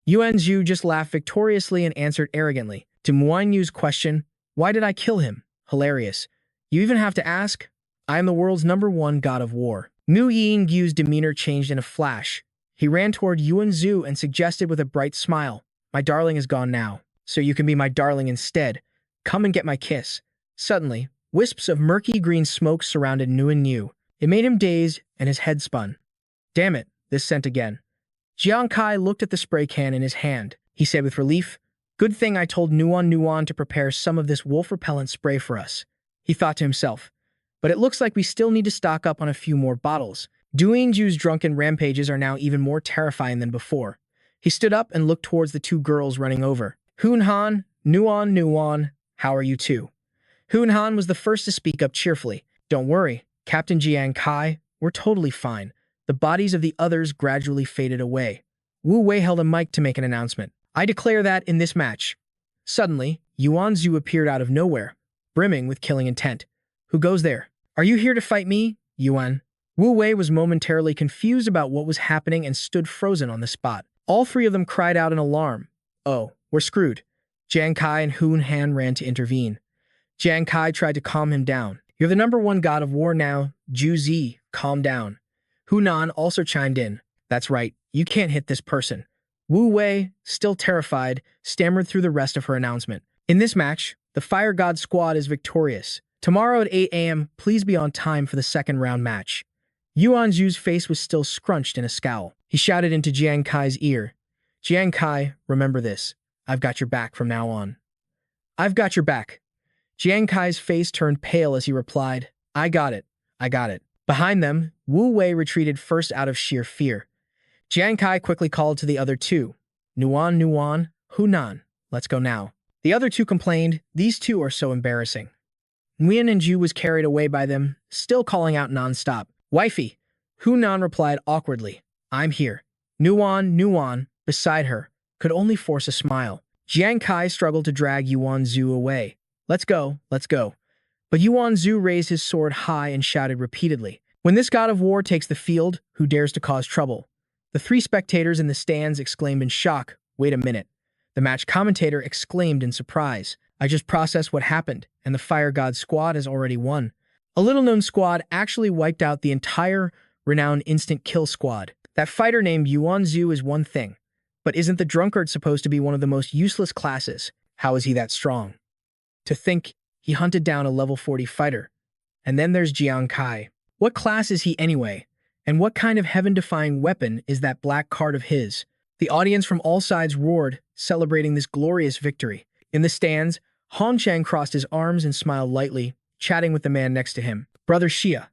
Yuan Zhu just laughed victoriously and answered arrogantly. To Nguyen Yu's question, why did I kill him? Hilarious. You even have to ask? I am the world's #1 god of war. Nguyen Yu's demeanor changed in a flash. He ran toward Yuan Zhu and suggested with a bright smile, My darling is gone now, so you can be my darling instead. Come and get my kiss. Suddenly, wisps of murky green smoke surrounded Nguyen Yu. It made him dazed, and his head spun. Damn it, this scent again. Jiang Kai looked at the spray can in his hand. He said with relief, Good thing I told Nuan to prepare some of this wolf-repellent spray for us. He thought to himself, but it looks like we still need to stock up on a few more bottles. Duan Ju's drunken rampages are now even more terrifying than before. He stood up and looked towards the two girls running over. Hoon Han, Nuan, how are you two? Hoon Han was the first to speak up cheerfully. Don't worry, Captain Jiang Kai, we're totally fine. The bodies of the others gradually faded away. Wu Wei held a mic to make an announcement. I declare that in this match. Suddenly, Yuan Zhu appeared out of nowhere, brimming with killing intent. Who goes there? Are you here to fight me, Yuan? Wu Wei was momentarily confused about what was happening and stood frozen on the spot. All three of them cried out in alarm. Oh, we're screwed. Jiang Kai and Hun Han ran to intervene. Jiang Kai tried to calm him down. "You're the #1 god of war now, Ju Zi, calm down." Hunan also chimed in. "That's right, you can't hit this person." Wu Wei, still terrified, stammered through the rest of her announcement. "In this match, the Fire God squad is victorious. Tomorrow at 8 a.m., please be on time for the second round match." Yuan Zhu's face was still scrunched in a scowl. He shouted into Jiang Kai's ear, "Jiang Kai, remember this. I've got your back from now on." "I've got your back." Jiang Kai's face turned pale as he replied, "I got it. I got it." Behind them, Wu Wei retreated first out of sheer fear. Jiang Kai quickly called to the other two. Nuan, Hunan, let's go now." The other two complained, "These two are so embarrassing." Nguyen and Ju was carried away by them, still calling out non-stop. "Wifey," Hunan replied awkwardly, "I'm here." Nuan, beside her, could only force a smile. Jiang Kai struggled to drag Yuan Zhu away. Let's go. But Yuan Zhu raised his sword high and shouted repeatedly, "When this god of war takes the field, who dares to cause trouble?" The three spectators in the stands exclaimed in shock, "Wait a minute." The match commentator exclaimed in surprise, "I just processed what happened, and the Fire God squad has already won." A little-known squad actually wiped out the entire renowned instant kill squad. That fighter named Yuan Zhu is one thing, but isn't the drunkard supposed to be one of the most useless classes? How is he that strong? To think, he hunted down a level 40 fighter. And then there's Jiang Kai. What class is he anyway? And what kind of heaven-defying weapon is that black card of his? The audience from all sides roared, celebrating this glorious victory. In the stands, Han Chang crossed his arms and smiled lightly, chatting with the man next to him. "Brother Xia,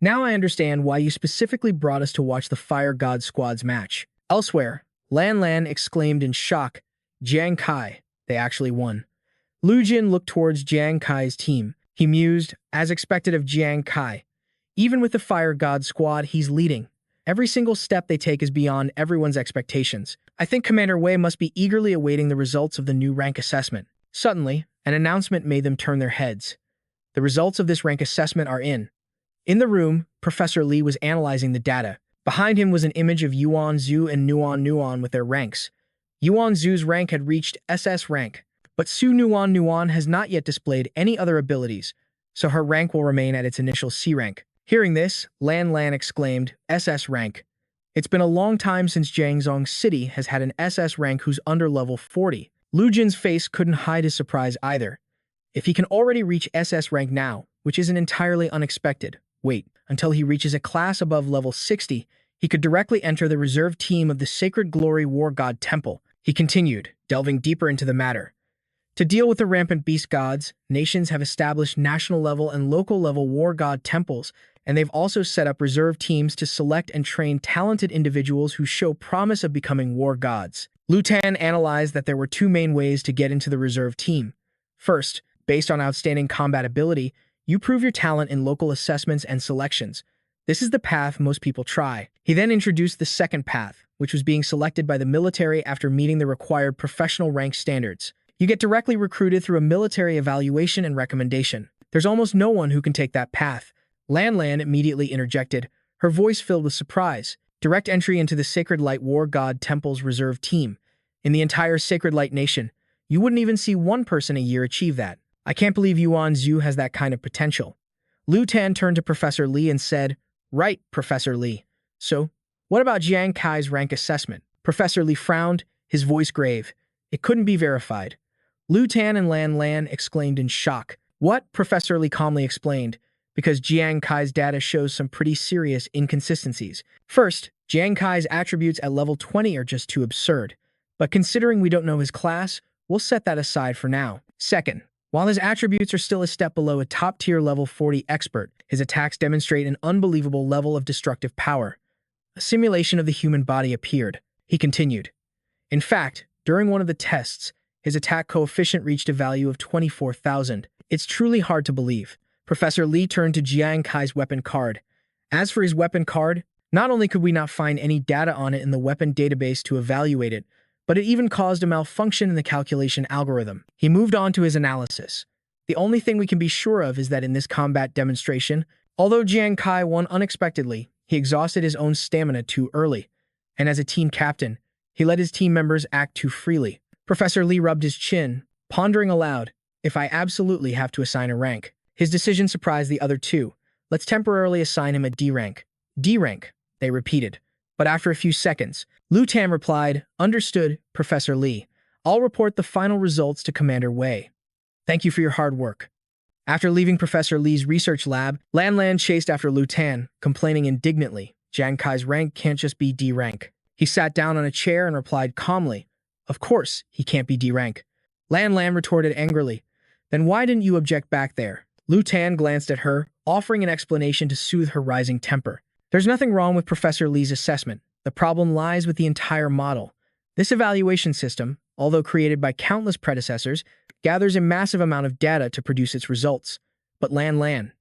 now I understand why you specifically brought us to watch the Fire God Squad's match." Elsewhere, Lan exclaimed in shock, "Jiang Kai, they actually won." Lu Jin looked towards Jiang Kai's team. He mused, as expected of Jiang Kai. Even with the Fire God Squad, he's leading. Every single step they take is beyond everyone's expectations. I think Commander Wei must be eagerly awaiting the results of the new rank assessment. Suddenly, an announcement made them turn their heads. The results of this rank assessment are in. In the room, Professor Li was analyzing the data. Behind him was an image of Yuan Zhu and Nuan with their ranks. Yuan Zhu's rank had reached SS rank, but Su Nuan has not yet displayed any other abilities, so her rank will remain at its initial C rank. Hearing this, Lan exclaimed, "SS rank." It's been a long time since Jiangzong City has had an SS rank who's under level 40. Lu Jin's face couldn't hide his surprise either. If he can already reach SS rank now, which isn't entirely unexpected, wait until he reaches a class above level 60, he could directly enter the reserve team of the Sacred Glory War God Temple. He continued, delving deeper into the matter. To deal with the rampant beast gods, nations have established national level and local level war god temples, and they've also set up reserve teams to select and train talented individuals who show promise of becoming war gods. Lu Tan analyzed that there were two main ways to get into the reserve team. First, based on outstanding combat ability, you prove your talent in local assessments and selections. This is the path most people try. He then introduced the second path, which was being selected by the military after meeting the required professional rank standards. You get directly recruited through a military evaluation and recommendation. There's almost no one who can take that path. Lan immediately interjected, her voice filled with surprise. Direct entry into the Sacred Light War God Temple's reserve team. In the entire Sacred Light Nation, you wouldn't even see one person a year achieve that. I can't believe Yuan Zhu has that kind of potential. Lu Tan turned to Professor Li and said, "Right, Professor Li. So, what about Jiang Kai's rank assessment?" Professor Li frowned, his voice grave. It couldn't be verified. Lu Tan and Lan exclaimed in shock. "What?" Professor Li calmly explained, because Jiang Kai's data shows some pretty serious inconsistencies. First, Jiang Kai's attributes at level 20 are just too absurd. But considering we don't know his class, we'll set that aside for now. Second, while his attributes are still a step below a top-tier level 40 expert, his attacks demonstrate an unbelievable level of destructive power. A simulation of the human body appeared. He continued. In fact, during one of the tests, his attack coefficient reached a value of 24,000. It's truly hard to believe. Professor Li turned to Jiang Kai's weapon card. As for his weapon card, not only could we not find any data on it in the weapon database to evaluate it, but it even caused a malfunction in the calculation algorithm. He moved on to his analysis. The only thing we can be sure of is that in this combat demonstration, although Jiang Kai won unexpectedly, he exhausted his own stamina too early, and as a team captain, he let his team members act too freely. Professor Li rubbed his chin, pondering aloud, if I absolutely have to assign a rank. His decision surprised the other two. Let's temporarily assign him a D rank. D rank, they repeated. But after a few seconds, Lu Tam replied, understood, Professor Lee. I'll report the final results to Commander Wei. Thank you for your hard work. After leaving Professor Lee's research lab, Lan chased after Lu Tan, complaining indignantly, Jiang Kai's rank can't just be D rank. He sat down on a chair and replied calmly, of course he can't be D rank. Lan retorted angrily, then why didn't you object back there? Lu Tan glanced at her, offering an explanation to soothe her rising temper. There's nothing wrong with Professor Lee's assessment. The problem lies with the entire model. This evaluation system, although created by countless predecessors, gathers a massive amount of data to produce its results. But Lan,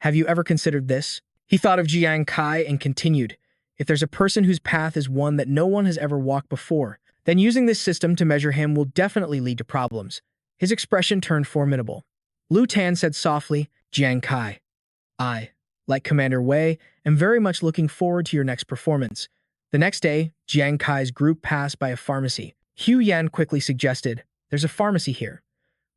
have you ever considered this? He thought of Jiang Kai and continued, if there's a person whose path is one that no one has ever walked before, then using this system to measure him will definitely lead to problems. His expression turned formidable. Lu Tan said softly, Jiang Kai, I, like Commander Wei, am very much looking forward to your next performance. The next day, Jiang Kai's group passed by a pharmacy. Hu Yan quickly suggested, there's a pharmacy here.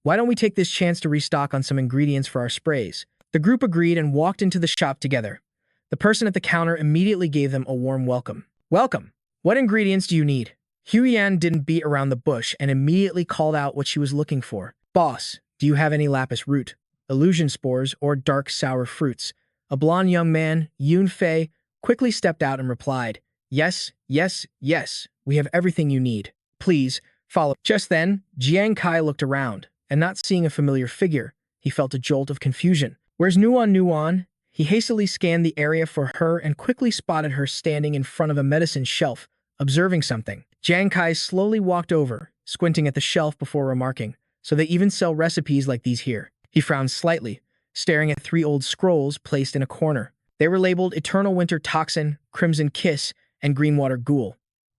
Why don't we take this chance to restock on some ingredients for our sprays? The group agreed and walked into the shop together. The person at the counter immediately gave them a warm welcome. Welcome. What ingredients do you need? Hu Yan didn't beat around the bush and immediately called out what she was looking for. Boss, do you have any lapis root, illusion spores, or dark sour fruits? A blond young man, Yun Fei, quickly stepped out and replied, yes, we have everything you need. Please, follow. Just then, Jiang Kai looked around, and not seeing a familiar figure, he felt a jolt of confusion. Where's Nuan? He hastily scanned the area for her and quickly spotted her standing in front of a medicine shelf, observing something. Jiang Kai slowly walked over, squinting at the shelf before remarking, so they even sell recipes like these here. He frowned slightly, staring at 3 old scrolls placed in a corner. They were labeled Eternal Winter Toxin, Crimson Kiss, and Greenwater Ghoul.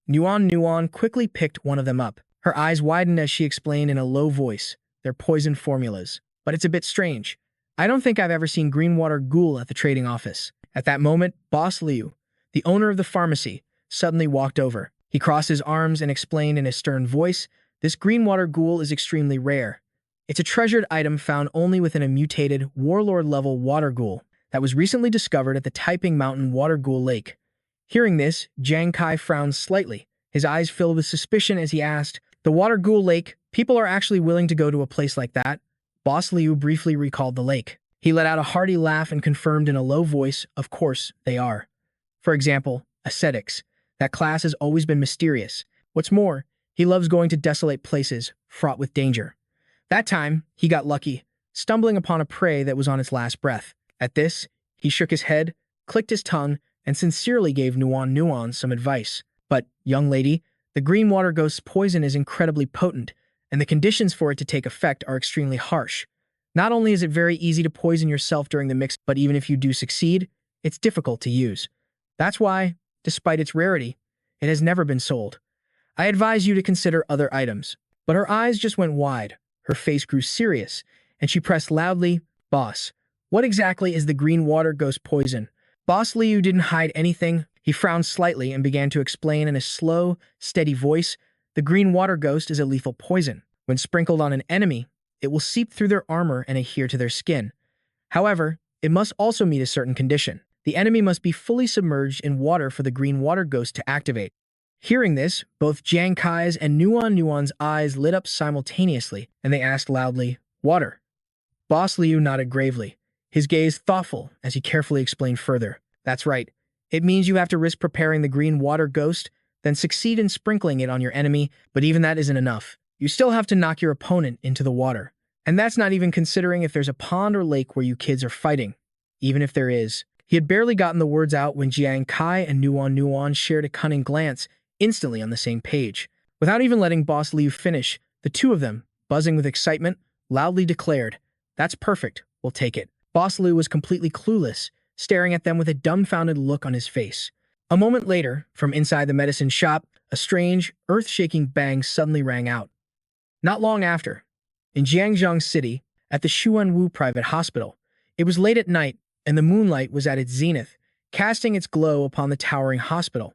Nuan quickly picked one of them up. Her eyes widened as she explained in a low voice, they're poison formulas. But it's a bit strange. I don't think I've ever seen Greenwater Ghoul at the trading office. At that moment, Boss Liu, the owner of the pharmacy, suddenly walked over. He crossed his arms and explained in a stern voice, this Greenwater Ghoul is extremely rare. It's a treasured item found only within a mutated, warlord-level water ghoul that was recently discovered at the Taiping Mountain Water Ghoul Lake. Hearing this, Jiang Kai frowned slightly. His eyes filled with suspicion as he asked, the Water Ghoul Lake, people are actually willing to go to a place like that? Boss Liu briefly recalled the lake. He let out a hearty laugh and confirmed in a low voice, of course, they are. For example, ascetics. That class has always been mysterious. What's more, he loves going to desolate places, fraught with danger. That time, he got lucky, stumbling upon a prey that was on its last breath. At this, he shook his head, clicked his tongue, and sincerely gave Nuan some advice. But, young lady, the Greenwater Ghost's poison is incredibly potent, and the conditions for it to take effect are extremely harsh. Not only is it very easy to poison yourself during the mix, but even if you do succeed, it's difficult to use. That's why, despite its rarity, it has never been sold. I advise you to consider other items. But her eyes just went wide, her face grew serious, and she pressed loudly, Boss, what exactly is the Greenwater Ghost poison? Boss Liu didn't hide anything. He frowned slightly and began to explain in a slow, steady voice, the Greenwater Ghost is a lethal poison. When sprinkled on an enemy, it will seep through their armor and adhere to their skin. However, it must also meet a certain condition. The enemy must be fully submerged in water for the Greenwater Ghost to activate. Hearing this, both Jiang Kai's and Nuan's eyes lit up simultaneously, and they asked loudly, Water? Boss Liu nodded gravely, his gaze thoughtful as he carefully explained further. That's right. It means you have to risk preparing the Greenwater Ghost, then succeed in sprinkling it on your enemy, but even that isn't enough. You still have to knock your opponent into the water. And that's not even considering if there's a pond or lake where you kids are fighting. Even if there is. He had barely gotten the words out when Jiang Kai and Nuan shared a cunning glance, instantly on the same page. Without even letting Boss Liu finish, the two of them, buzzing with excitement, loudly declared, That's perfect, we'll take it. Boss Liu was completely clueless, staring at them with a dumbfounded look on his face. A moment later, from inside the medicine shop, a strange, earth-shaking bang suddenly rang out. Not long after, in Jiangzhou City, at the Xuanwu Private Hospital, it was late at night, and the moonlight was at its zenith, casting its glow upon the towering hospital.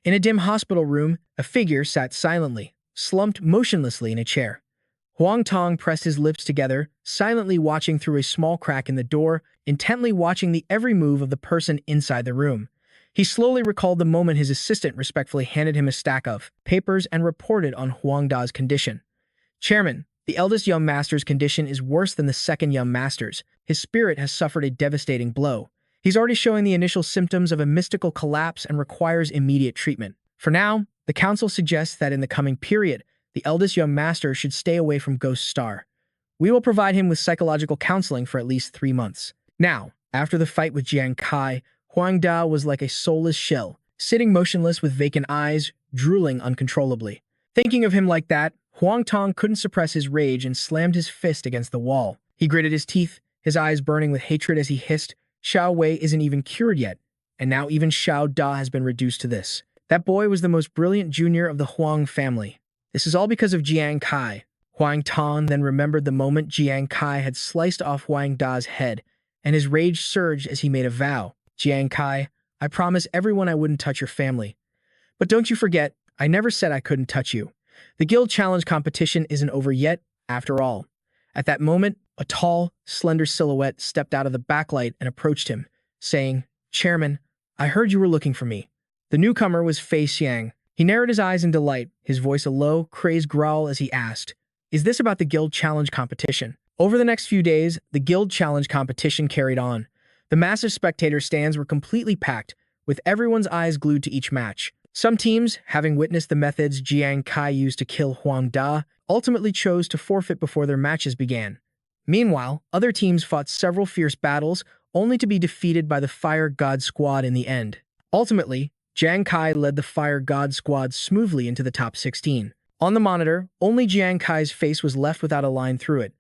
In a dim hospital room, a figure sat silently, slumped motionlessly in a chair. Huang Tong pressed his lips together, silently watching through a small crack in the door, intently watching the every move of the person inside the room. He slowly recalled the moment his assistant respectfully handed him a stack of papers and reported on Huang Da's condition. Chairman, the eldest young master's condition is worse than the second young master's. His spirit has suffered a devastating blow. He's already showing the initial symptoms of a mystical collapse and requires immediate treatment. For now, the council suggests that in the coming period, the eldest young master should stay away from Ghost Star. We will provide him with psychological counseling for at least 3 months. Now, after the fight with Jiang Kai, Huang Da was like a soulless shell, sitting motionless with vacant eyes, drooling uncontrollably. Thinking of him like that, Huang Tong couldn't suppress his rage and slammed his fist against the wall. He gritted his teeth, his eyes burning with hatred as he hissed, Xiao Wei isn't even cured yet, and now even Xiao Da has been reduced to this. That boy was the most brilliant junior of the Huang family. This is all because of Jiang Kai. Huang Tong then remembered the moment Jiang Kai had sliced off Huang Da's head, and his rage surged as he made a vow. Jiang Kai, I promise everyone I wouldn't touch your family. But don't you forget, I never said I couldn't touch you. The guild challenge competition isn't over yet, after all. At that moment, a tall, slender silhouette stepped out of the backlight and approached him, saying, Chairman, I heard you were looking for me. The newcomer was Fei Xiang. He narrowed his eyes in delight, his voice a low, crazed growl as he asked, Is this about the guild challenge competition? Over the next few days, the guild challenge competition carried on. The massive spectator stands were completely packed, with everyone's eyes glued to each match. Some teams, having witnessed the methods Jiang Kai used to kill Huang Da, ultimately chose to forfeit before their matches began. Meanwhile, other teams fought several fierce battles, only to be defeated by the Fire God Squad in the end. Ultimately, Jiang Kai led the Fire God Squad smoothly into the top 16. On the monitor, only Jiang Kai's face was left without a line through it.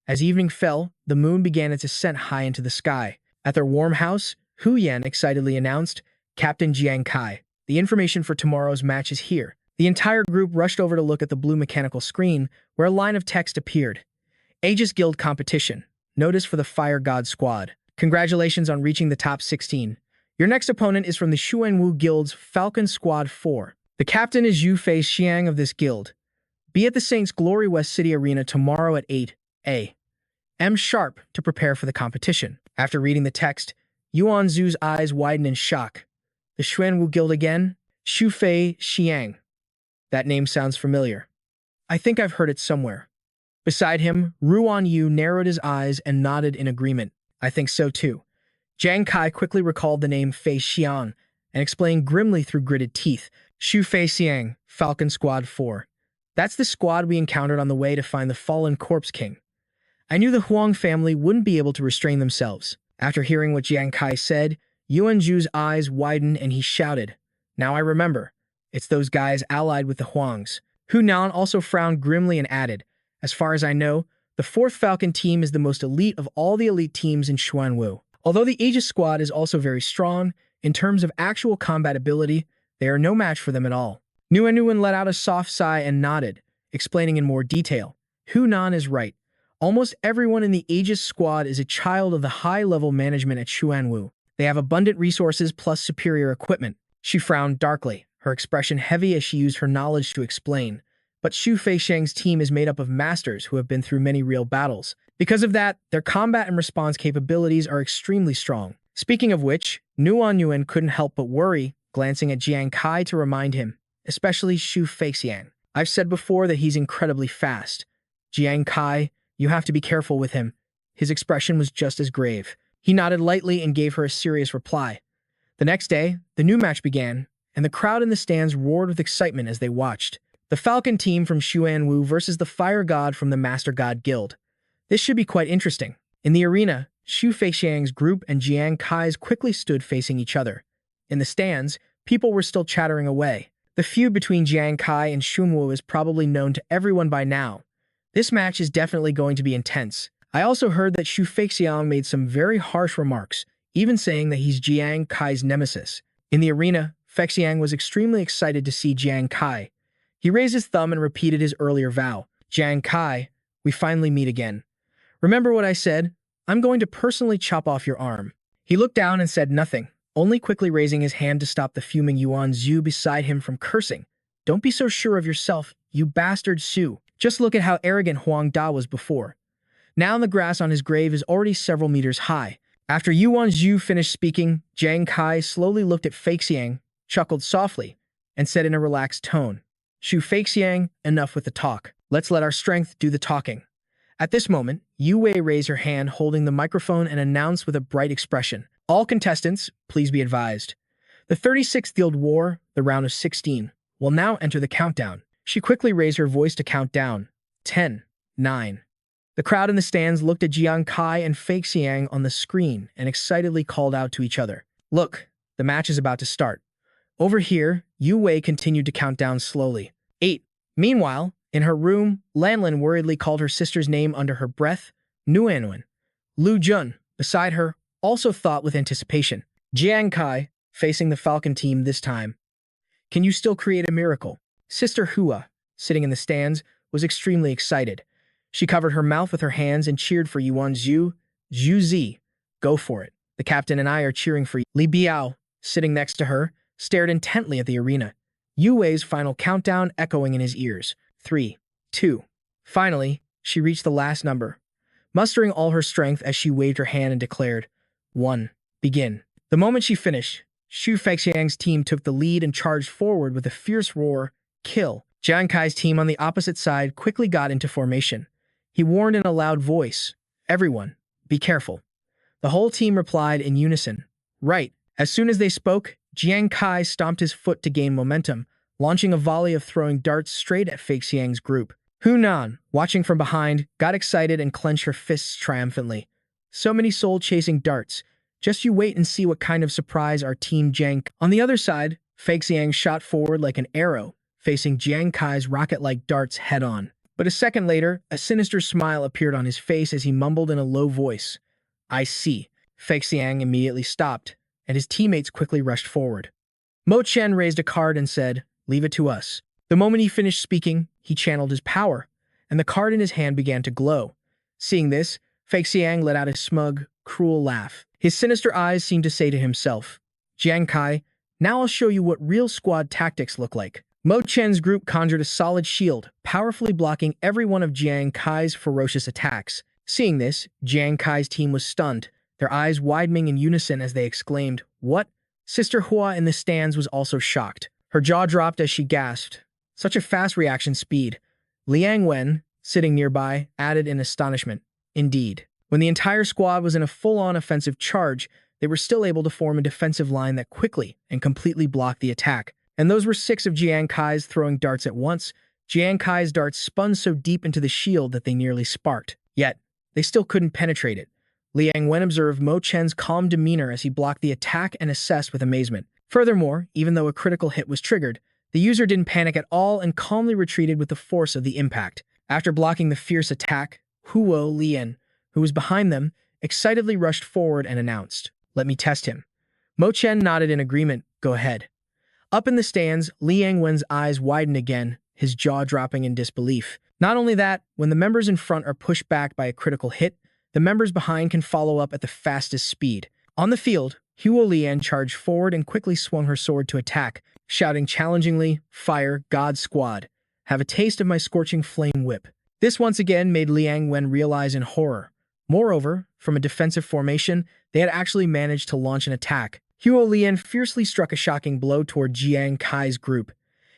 As evening fell, the moon began its ascent high into the sky. At their warm house, Hu Yan excitedly announced, Captain Jiang Kai, the information for tomorrow's match is here. The entire group rushed over to look at the blue mechanical screen, where a line of text appeared. Aegis Guild Competition. Notice for the Fire God Squad. Congratulations on reaching the top 16. Your next opponent is from the Xuanwu Guild's Falcon Squad 4. The captain is Yu Fei Xiang of this guild. Be at the Saints Glory West City Arena tomorrow at 8 a.m. sharp to prepare for the competition. After reading the text, Yuan Zhu's eyes widened in shock. The Xuanwu Guild again? Xu Fei Xiang. That name sounds familiar. I think I've heard it somewhere. Beside him, Ruan Yu narrowed his eyes and nodded in agreement. I think so too. Jiang Kai quickly recalled the name Fei Xiang and explained grimly through gritted teeth. Xu Fei Xiang, Falcon Squad 4. That's the squad we encountered on the way to find the fallen Corpse King. I knew the Huang family wouldn't be able to restrain themselves. After hearing what Jiang Kai said, Yuan Zhu's eyes widened and he shouted, Now I remember. It's those guys allied with the Huangs. Hu Nan also frowned grimly and added, As far as I know, the 4th Falcon team is the most elite of all the elite teams in Xuanwu. Although the Aegis squad is also very strong, in terms of actual combat ability, they are no match for them at all. Nguyen let out a soft sigh and nodded, explaining in more detail. Hu Nan is right. Almost everyone in the Aegis squad is a child of the high-level management at Xuanwu. They have abundant resources plus superior equipment. She frowned darkly, her expression heavy as she used her knowledge to explain. But Xu Feixiang's team is made up of masters who have been through many real battles. Because of that, their combat and response capabilities are extremely strong. Speaking of which, Nguyen couldn't help but worry, glancing at Jiang Kai to remind him, especially Xu Feixiang. I've said before that he's incredibly fast. Jiang Kai, you have to be careful with him. His expression was just as grave. He nodded lightly and gave her a serious reply. The next day, the new match began, and the crowd in the stands roared with excitement as they watched. The Falcon team from Xuanwu versus the Fire God from the Master God Guild. This should be quite interesting. In the arena, Xu Feixiang's group and Jiang Kai's quickly stood facing each other. In the stands, people were still chattering away. The feud between Jiang Kai and Xuanwu is probably known to everyone by now. This match is definitely going to be intense. I also heard that Xu Feixiang made some very harsh remarks, even saying that he's Jiang Kai's nemesis. In the arena, Feixiang was extremely excited to see Jiang Kai. He raised his thumb and repeated his earlier vow. Jiang Kai, we finally meet again. Remember what I said? I'm going to personally chop off your arm. He looked down and said nothing, only quickly raising his hand to stop the fuming Yuan Zhu beside him from cursing. Don't be so sure of yourself, you bastard Su. Just look at how arrogant Huang Da was before. Now the grass on his grave is already several meters high. After Yuan Zhu finished speaking, Jiang Kai slowly looked at Feixiang, chuckled softly, and said in a relaxed tone, "Shu Feixiang, enough with the talk. Let's let our strength do the talking." At this moment, Yu Wei raised her hand holding the microphone and announced with a bright expression, "All contestants, please be advised. The 36th Guild War, the round of 16, will now enter the countdown." She quickly raised her voice to count down. 10, 9. The crowd in the stands looked at Jiang Kai and Feixiang on the screen and excitedly called out to each other, "Look, the match is about to start." Over here, Yu Wei continued to count down slowly. 8. Meanwhile, in her room, Lanlin worriedly called her sister's name under her breath, Nuanwen. Lu Jun, beside her, also thought with anticipation. Jiang Kai, facing the Falcon team this time. "Can you still create a miracle?" Sister Hua, sitting in the stands, was extremely excited. She covered her mouth with her hands and cheered for Yuan Zhu. "Zhu Zi, go for it. The captain and I are cheering for you." Li Biao, sitting next to her, stared intently at the arena. Yu Wei's final countdown echoing in his ears. 3, 2. Finally, she reached the last number, mustering all her strength as she waved her hand and declared, 1. Begin. The moment she finished, Shu Feixiang's team took the lead and charged forward with a fierce roar, "Kill." Jiang Kai's team on the opposite side quickly got into formation. He warned in a loud voice, "Everyone, be careful." The whole team replied in unison, "Right." As soon as they spoke, Jiang Kai stomped his foot to gain momentum, launching a volley of throwing darts straight at Feixiang's group. Hunan, watching from behind, got excited and clenched her fists triumphantly. "So many soul-chasing darts. Just you wait and see what kind of surprise our team Jiang." On the other side, Feixiang shot forward like an arrow, facing Jiang Kai's rocket-like darts head-on. But a second later, a sinister smile appeared on his face as he mumbled in a low voice, "I see." Feixiang immediately stopped, and his teammates quickly rushed forward. Mo Chen raised a card and said, "Leave it to us." The moment he finished speaking, he channeled his power, and the card in his hand began to glow. Seeing this, Feixiang let out a smug, cruel laugh. His sinister eyes seemed to say to himself, "Jiang Kai, now I'll show you what real squad tactics look like." Mo Chen's group conjured a solid shield, powerfully blocking every one of Jiang Kai's ferocious attacks. Seeing this, Jiang Kai's team was stunned, their eyes widening in unison as they exclaimed, "What?" Sister Hua in the stands was also shocked. Her jaw dropped as she gasped. Such a fast reaction speed. Liang Wen, sitting nearby, added in astonishment, "Indeed." When the entire squad was in a full-on offensive charge, they were still able to form a defensive line that quickly and completely blocked the attack. And those were 6 of Jiang Kai's throwing darts at once. Jiang Kai's darts spun so deep into the shield that they nearly sparked. Yet, they still couldn't penetrate it. Liang Wen observed Mo Chen's calm demeanor as he blocked the attack and assessed with amazement. Furthermore, even though a critical hit was triggered, the user didn't panic at all and calmly retreated with the force of the impact. After blocking the fierce attack, Huo Lian, who was behind them, excitedly rushed forward and announced, "Let me test him." Mo Chen nodded in agreement, "Go ahead." Up in the stands, Liang Wen's eyes widened again, his jaw dropping in disbelief. Not only that, when the members in front are pushed back by a critical hit, the members behind can follow up at the fastest speed. On the field, Huo Lian charged forward and quickly swung her sword to attack, shouting challengingly, "Fire, God Squad. Have a taste of my scorching flame whip." This once again made Liang Wen realize in horror. Moreover, from a defensive formation, they had actually managed to launch an attack. Huo Lian fiercely struck a shocking blow toward Jiang Kai's group.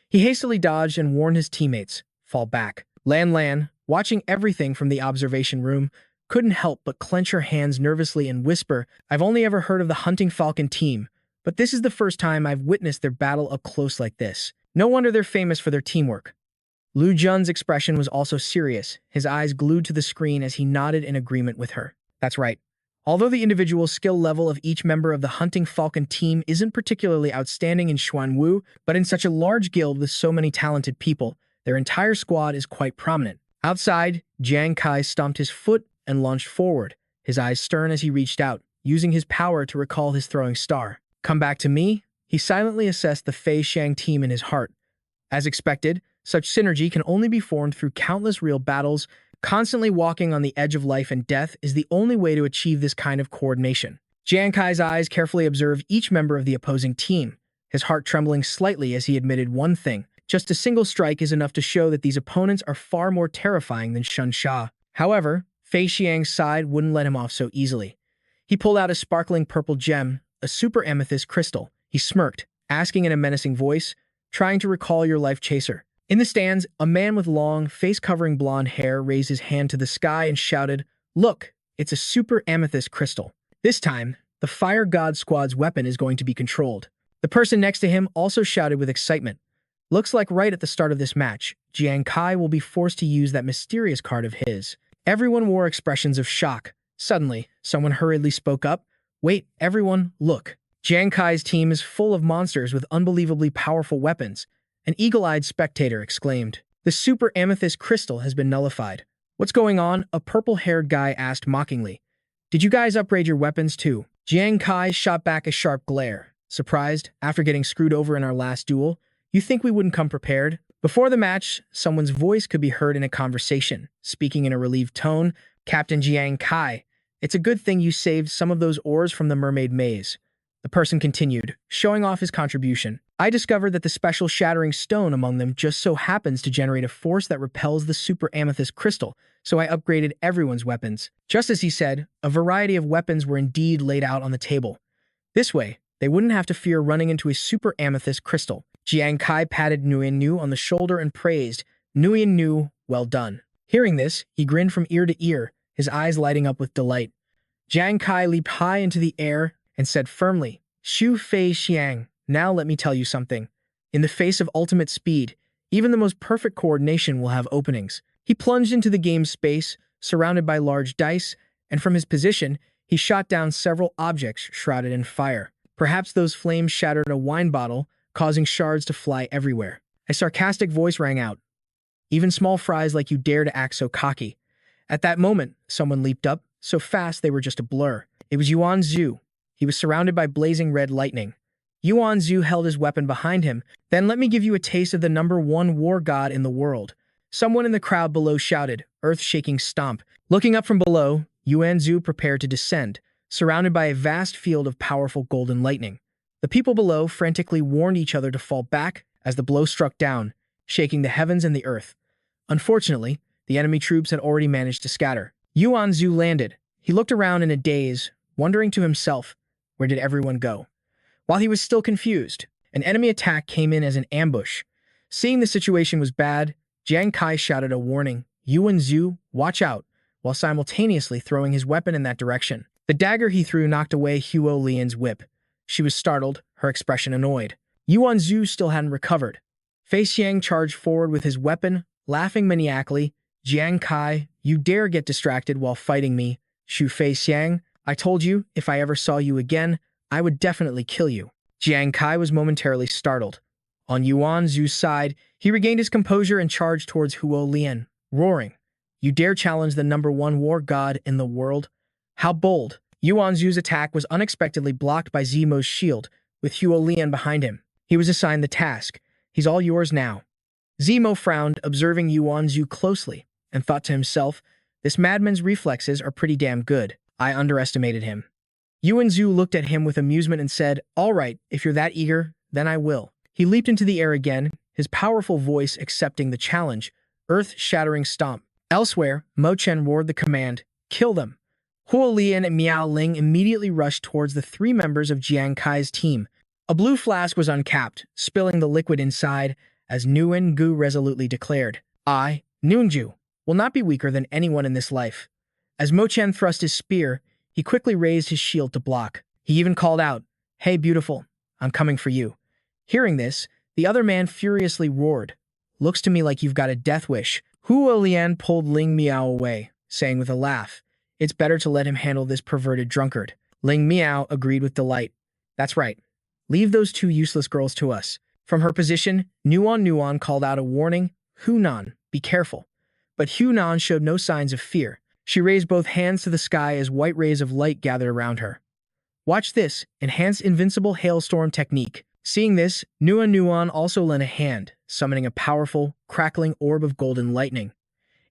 He hastily dodged and warned his teammates, "Fall back." Lan, watching everything from the observation room, couldn't help but clench her hands nervously and whisper, "I've only ever heard of the Hunting Falcon team, but this is the first time I've witnessed their battle up close like this. No wonder they're famous for their teamwork." Lu Jun's expression was also serious, his eyes glued to the screen as he nodded in agreement with her. "That's right. Although the individual skill level of each member of the Hunting Falcon team isn't particularly outstanding in Xuanwu, but in such a large guild with so many talented people, their entire squad is quite prominent." Outside, Jiang Kai stomped his foot and launched forward, his eyes stern as he reached out, using his power to recall his throwing star. "Come back to me?" He silently assessed the Fei Shang team in his heart. As expected, such synergy can only be formed through countless real battles. Constantly walking on the edge of life and death is the only way to achieve this kind of coordination. Jiang Kai's eyes carefully observed each member of the opposing team, his heart trembling slightly as he admitted one thing. Just a single strike is enough to show that these opponents are far more terrifying than Shun Sha. However, Fei Xiang's side wouldn't let him off so easily. He pulled out a sparkling purple gem, a super amethyst crystal. He smirked, asking in a menacing voice, trying to recall your life chaser. In the stands, a man with long, face-covering blonde hair raised his hand to the sky and shouted, "Look, it's a super amethyst crystal. This time, the Fire God Squad's weapon is going to be controlled." The person next to him also shouted with excitement. Looks like right at the start of this match, Jiang Kai will be forced to use that mysterious card of his. Everyone wore expressions of shock. Suddenly, someone hurriedly spoke up. "Wait, everyone, look. Jiang Kai's team is full of monsters with unbelievably powerful weapons." An eagle-eyed spectator exclaimed. "The super amethyst crystal has been nullified." "What's going on?" a purple-haired guy asked mockingly. "Did you guys upgrade your weapons too?" Jiang Kai shot back a sharp glare. "Surprised? After getting screwed over in our last duel? You think we wouldn't come prepared?" Before the match, someone's voice could be heard in a conversation, speaking in a relieved tone. "Captain Jiang Kai, it's a good thing you saved some of those ores from the mermaid maze." The person continued, showing off his contribution. "I discovered that the special shattering stone among them just so happens to generate a force that repels the super amethyst crystal, so I upgraded everyone's weapons." Just as he said, a variety of weapons were indeed laid out on the table. This way, they wouldn't have to fear running into a super amethyst crystal. Jiang Kai patted Nguyen Nu on the shoulder and praised, "Nguyen Nu, well done." Hearing this, he grinned from ear to ear, his eyes lighting up with delight. Jiang Kai leaped high into the air and said firmly, "Xu Fei Xiang, now let me tell you something. In the face of ultimate speed, even the most perfect coordination will have openings." He plunged into the game's space, surrounded by large dice, and from his position, he shot down several objects shrouded in fire. Perhaps those flames shattered a wine bottle, causing shards to fly everywhere. A sarcastic voice rang out. "Even small fries like you dare to act so cocky." At that moment, someone leaped up, so fast they were just a blur. It was Yuan Zhu. He was surrounded by blazing red lightning. Yuan Zhu held his weapon behind him. "Then let me give you a taste of the #1 war god in the world." Someone in the crowd below shouted, earth-shaking stomp. Looking up from below, Yuan Zhu prepared to descend, surrounded by a vast field of powerful golden lightning. The people below frantically warned each other to fall back as the blow struck down, shaking the heavens and the earth. Unfortunately, the enemy troops had already managed to scatter. Yuan Zhu landed. He looked around in a daze, wondering to himself, where did everyone go? While he was still confused, an enemy attack came in as an ambush. Seeing the situation was bad, Jiang Kai shouted a warning, "Yuan Zhu, watch out," while simultaneously throwing his weapon in that direction. The dagger he threw knocked away Huo Lian's whip. She was startled, her expression annoyed. Yuan Zhu still hadn't recovered. Fei Xiang charged forward with his weapon, laughing maniacally. "Jiang Kai, you dare get distracted while fighting me. Xu Fei Xiang, I told you, if I ever saw you again, I would definitely kill you." Jiang Kai was momentarily startled. On Yuan Zhu's side, he regained his composure and charged towards Huo Lian, roaring, "You dare challenge the #1 war god in the world? How bold!" Yuan Zhu's attack was unexpectedly blocked by Zimo's shield, with Huo Lian behind him. He was assigned the task. "He's all yours now." Zimo frowned, observing Yuan Zhu closely, and thought to himself, "This madman's reflexes are pretty damn good. I underestimated him." Yuan Zhu looked at him with amusement and said, "All right, if you're that eager, then I will." He leaped into the air again, his powerful voice accepting the challenge, earth-shattering stomp. Elsewhere, Mo Chen roared the command, "Kill them." Huo Lian and Miao Ling immediately rushed towards the 3 members of Jiang Kai's team. A blue flask was uncapped, spilling the liquid inside, as Nguyen Gu resolutely declared, "I, Nguyen will not be weaker than anyone in this life." As Mo Chen thrust his spear, he quickly raised his shield to block. He even called out, "Hey, beautiful, I'm coming for you." Hearing this, the other man furiously roared, "Looks to me like you've got a death wish." Huo Lian pulled Ling Miao away, saying with a laugh, "It's better to let him handle this perverted drunkard." Ling Miao agreed with delight. "That's right. Leave those 2 useless girls to us." From her position, Nuan called out a warning, "Hunan, be careful." But Hunan showed no signs of fear. She raised both hands to the sky as white rays of light gathered around her. "Watch this, enhanced invincible hailstorm technique." Seeing this, Nuan also lent a hand, summoning a powerful, crackling orb of golden lightning.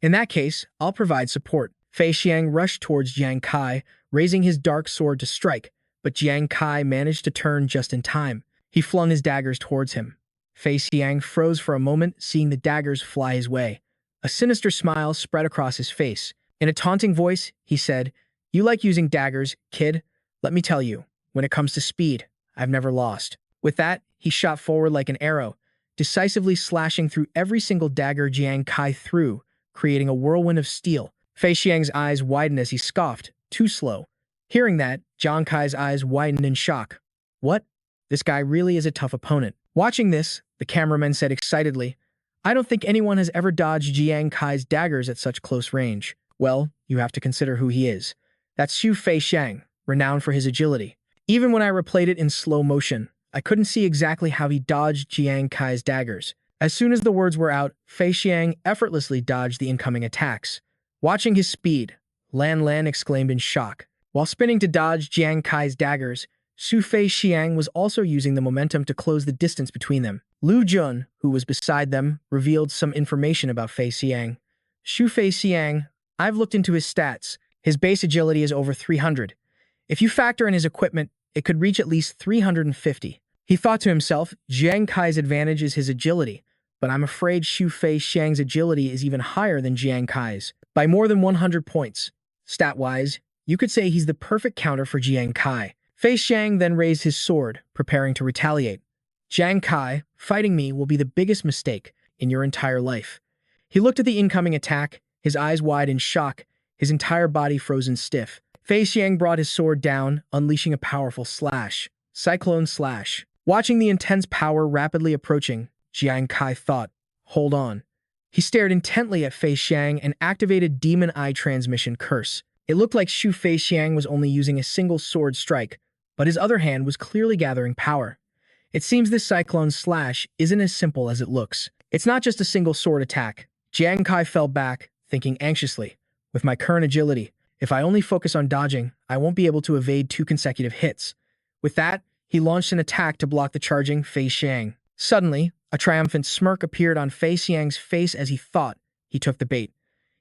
"In that case, I'll provide support." Fei Xiang rushed towards Jiang Kai, raising his dark sword to strike, but Jiang Kai managed to turn just in time. He flung his daggers towards him. Fei Xiang froze for a moment, seeing the daggers fly his way. A sinister smile spread across his face. In a taunting voice, he said, "You like using daggers, kid? Let me tell you, when it comes to speed, I've never lost." With that, he shot forward like an arrow, decisively slashing through every single dagger Jiang Kai threw, creating a whirlwind of steel. Fei Xiang's eyes widened as he scoffed, "Too slow." Hearing that, Jiang Kai's eyes widened in shock. "What? This guy really is a tough opponent." Watching this, the cameraman said excitedly, "I don't think anyone has ever dodged Jiang Kai's daggers at such close range." Well, you have to consider who he is. That's Fei Xiang, renowned for his agility. Even when I replayed it in slow motion, I couldn't see exactly how he dodged Jiang Kai's daggers. As soon as the words were out, Fei Xiang effortlessly dodged the incoming attacks. Watching his speed, Lan exclaimed in shock. While spinning to dodge Jiang Kai's daggers, Fei Xiang was also using the momentum to close the distance between them. Lu Jun, who was beside them, revealed some information about Fei Xiang. Fei Xiang, I've looked into his stats. His base agility is over 300. If you factor in his equipment, it could reach at least 350. He thought to himself, Jiang Kai's advantage is his agility, but I'm afraid Fei Xiang's agility is even higher than Jiang Kai's, by more than 100 points. Stat-wise, you could say he's the perfect counter for Jiang Kai. Fei Xiang then raised his sword, preparing to retaliate. "Jiang Kai, fighting me will be the biggest mistake in your entire life." He looked at the incoming attack, his eyes wide in shock, his entire body frozen stiff. Fei Xiang brought his sword down, unleashing a powerful slash. Cyclone slash. Watching the intense power rapidly approaching, Jiang Kai thought, "Hold on." He stared intently at Fei Xiang and activated Demon Eye Transmission Curse. It looked like Fei Xiang was only using a single sword strike, but his other hand was clearly gathering power. It seems this Cyclone Slash isn't as simple as it looks. It's not just a single sword attack. Jiang Kai fell back, thinking anxiously, "With my current agility, if I only focus on dodging, I won't be able to evade 2 consecutive hits." With that, he launched an attack to block the charging Fei Xiang. Suddenly, a triumphant smirk appeared on Fei Xiang's face as he thought he took the bait.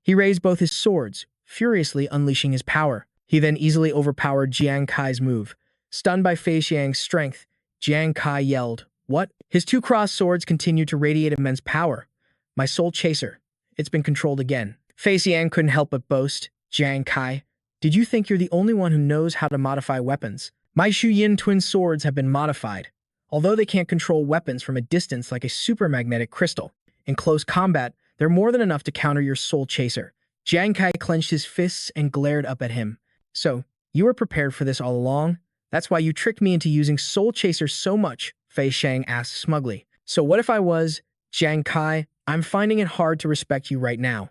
He raised both his swords, furiously unleashing his power. He then easily overpowered Jiang Kai's move. Stunned by Fei Xiang's strength, Jiang Kai yelled, "What?" His 2 crossed swords continued to radiate immense power. "My soul chaser. It's been controlled again." Fei Xiang couldn't help but boast, "Jiang Kai, did you think you're the only one who knows how to modify weapons? My Shu Yin twin swords have been modified. Although they can't control weapons from a distance like a supermagnetic crystal, in close combat, they're more than enough to counter your soul chaser." Jiang Kai clenched his fists and glared up at him. "So, you were prepared for this all along? That's why you tricked me into using Soul Chaser so much?" Fei Xiang asked smugly. "So what if I was? Jiang Kai, I'm finding it hard to respect you right now.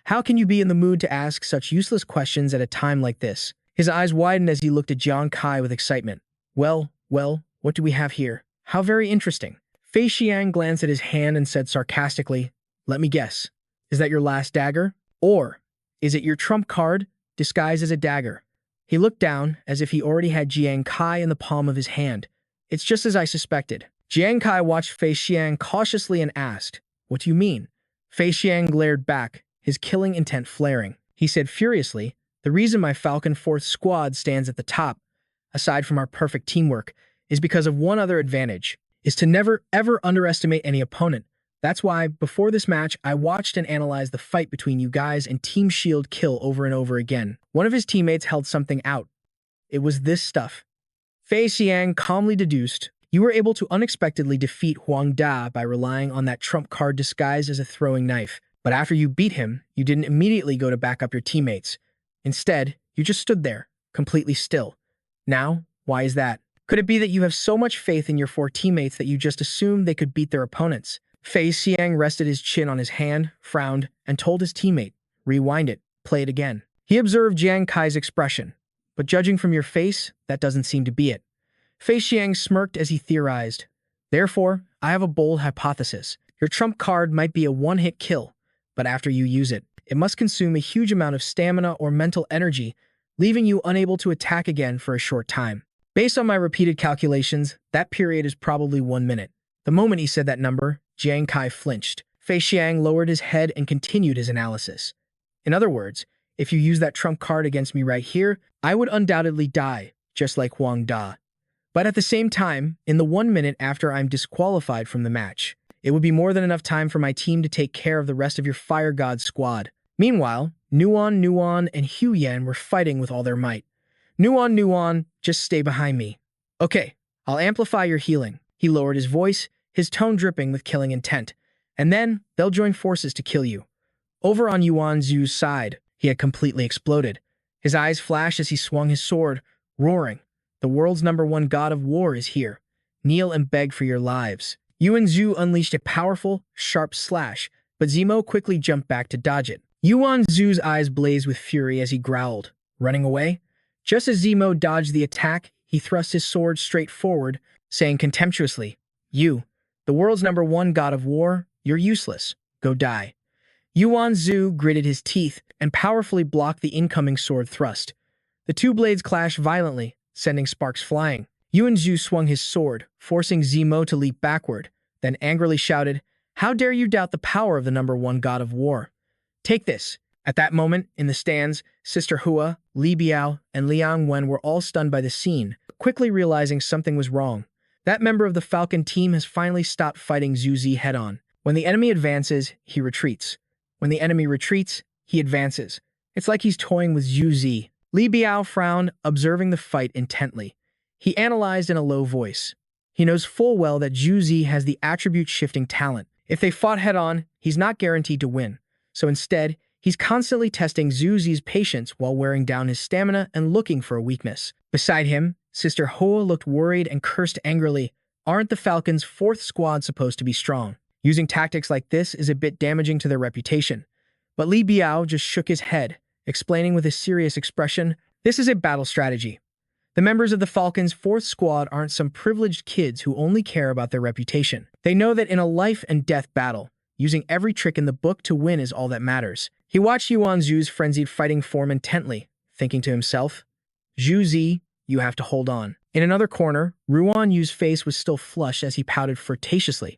How can you be in the mood to ask such useless questions at a time like this?" His eyes widened as he looked at Jiang Kai with excitement. Well, what do we have here? How very interesting." Fei Xiang glanced at his hand and said sarcastically, "Let me guess. Is that your last dagger? Or is it your trump card disguised as a dagger?" He looked down as if he already had Jiang Kai in the palm of his hand. "It's just as I suspected." Jiang Kai watched Fei Xiang cautiously and asked, "What do you mean?" Fei Xiang glared back, his killing intent flaring. He said furiously, "The reason my Falcon 4th squad stands at the top, aside from our perfect teamwork, is because of one other advantage, is to never ever underestimate any opponent. That's why, before this match, I watched and analyzed the fight between you guys and Team Shield kill over and over again. One of his teammates held something out. It was this stuff." Fei Xiang calmly deduced, "You were able to unexpectedly defeat Huang Da by relying on that trump card disguised as a throwing knife. But after you beat him, you didn't immediately go to back up your teammates. Instead, you just stood there, completely still. Now, why is that? Could it be that you have so much faith in your 4 teammates that you just assumed they could beat their opponents?" Fei Xiang rested his chin on his hand, frowned, and told his teammate, "Rewind it, play it again." He observed Jiang Kai's expression, "But judging from your face, that doesn't seem to be it." Fei Xiang smirked as he theorized, "Therefore, I have a bold hypothesis. Your trump card might be a one-hit kill, but after you use it, it must consume a huge amount of stamina or mental energy, leaving you unable to attack again for a short time. Based on my repeated calculations, that period is probably 1 minute." The moment he said that number, Jiang Kai flinched. Fei Xiang lowered his head and continued his analysis. "In other words, if you use that trump card against me right here, I would undoubtedly die, just like Huang Da. But at the same time, in the 1 minute after I'm disqualified from the match, it would be more than enough time for my team to take care of the rest of your Fire God squad. Meanwhile, Nuan, and Hu Yan were fighting with all their might. Nuan, just stay behind me. Okay, I'll amplify your healing. He lowered his voice, his tone dripping with killing intent. And then, they'll join forces to kill you. Over on Yuan Zhu's side, he had completely exploded. His eyes flashed as he swung his sword, roaring. The world's #1 god of war is here. Kneel and beg for your lives. Yuan Zhu unleashed a powerful, sharp slash, but Zemo quickly jumped back to dodge it. Yuan Zhu's eyes blazed with fury as he growled, running away. Just as Zemo dodged the attack, he thrust his sword straight forward, saying contemptuously, "You, the world's #1 god of war, you're useless. Go die." Yuan Zhu gritted his teeth and powerfully blocked the incoming sword thrust. The two blades clashed violently, sending sparks flying. Yuan Zhu swung his sword, forcing Zemo to leap backward, then angrily shouted, "How dare you doubt the power of the #1 god of war? Take this." At that moment, in the stands, Sister Hua, Li Biao, and Liang Wen were all stunned by the scene, quickly realizing something was wrong. That member of the Falcon team has finally stopped fighting Zhu Zi head-on. When the enemy advances, he retreats. When the enemy retreats, he advances. It's like he's toying with Zhu Zi. Li Biao frowned, observing the fight intently. He analyzed in a low voice. He knows full well that Zhu Zi has the attribute-shifting talent. If they fought head-on, he's not guaranteed to win. So instead, he's constantly testing Zhu Zi's patience while wearing down his stamina and looking for a weakness. Beside him, Sister Hoa looked worried and cursed angrily. Aren't the Falcons' 4th squad supposed to be strong? Using tactics like this is a bit damaging to their reputation. But Li Biao just shook his head, explaining with a serious expression, "This is a battle strategy. The members of the Falcons' 4th squad aren't some privileged kids who only care about their reputation. They know that in a life-and-death battle, using every trick in the book to win is all that matters." He watched Yuan Zhu's frenzied fighting form intently, thinking to himself, "Zhu Zi, you have to hold on." In another corner, Ruan Yu's face was still flushed as he pouted flirtatiously.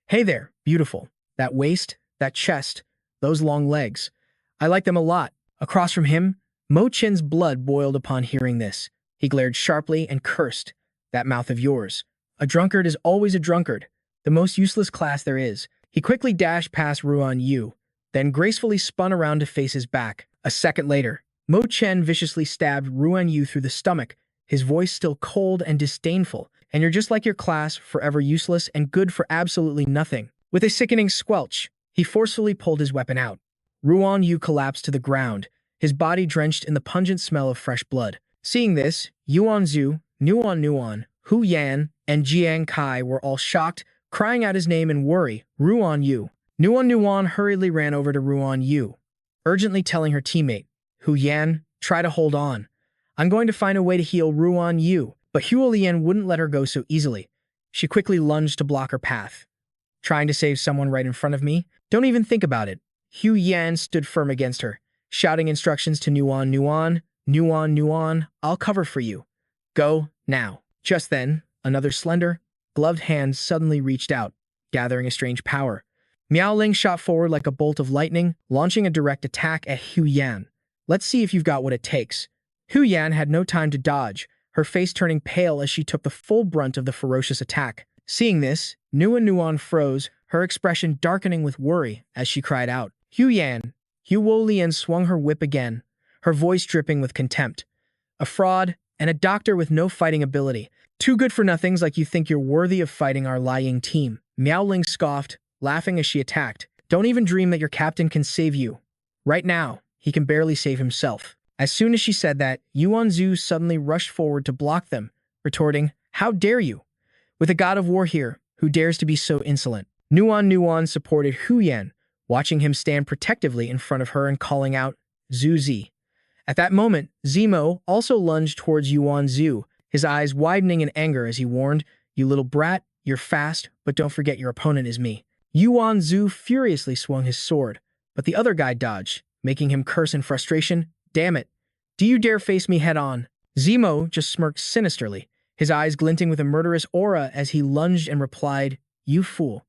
"Hey there, beautiful. That waist, that chest, those long legs. I like them a lot." Across from him, Mo Chin's blood boiled upon hearing this. He glared sharply and cursed, "That mouth of yours. A drunkard is always a drunkard, the most useless class there is." He quickly dashed past Ruan Yu, then gracefully spun around to face his back. A second later, Mo Chen viciously stabbed Ruan Yu through the stomach, his voice still cold and disdainful. "And you're just like your class, forever useless and good for absolutely nothing." With a sickening squelch, he forcefully pulled his weapon out. Ruan Yu collapsed to the ground, his body drenched in the pungent smell of fresh blood. Seeing this, Yuan Zhu, Nuan, Hu Yan, and Jiang Kai were all shocked, crying out his name in worry, "Ruan Yu." Nuan hurriedly ran over to Ruan Yu, urgently telling her teammate, "Hu Yan, try to hold on. I'm going to find a way to heal Ruan Yu." But Hu Lian wouldn't let her go so easily. She quickly lunged to block her path. "Trying to save someone right in front of me? Don't even think about it." Hu Yan stood firm against her, shouting instructions to Nuan, "I'll cover for you. Go, now." Just then, another slender, gloved hand suddenly reached out, gathering a strange power. Miao Ling shot forward like a bolt of lightning, launching a direct attack at Hu Yan. "Let's see if you've got what it takes." Hu Yan had no time to dodge, her face turning pale as she took the full brunt of the ferocious attack. Seeing this, Nuan froze, her expression darkening with worry as she cried out, "Hu Yan!" Hu Lian swung her whip again, her voice dripping with contempt. "A fraud, and a doctor with no fighting ability. Two good-for-nothings like you think you're worthy of fighting our lying team." Miao Ling scoffed, laughing as she attacked. "Don't even dream that your captain can save you. Right now, he can barely save himself." As soon as she said that, Yuan Zhu suddenly rushed forward to block them, retorting, "How dare you? With a god of war here, who dares to be so insolent?" Nuan supported Hu Yan, watching him stand protectively in front of her and calling out, "Zhu Zi." At that moment, Zemo also lunged towards Yuan Zhu, his eyes widening in anger as he warned, "You little brat, you're fast, but don't forget your opponent is me." Yuan Zhu furiously swung his sword, but the other guy dodged, making him curse in frustration, "Damn it. Do you dare face me head-on?" Zemo just smirked sinisterly, his eyes glinting with a murderous aura as he lunged and replied, "You fool.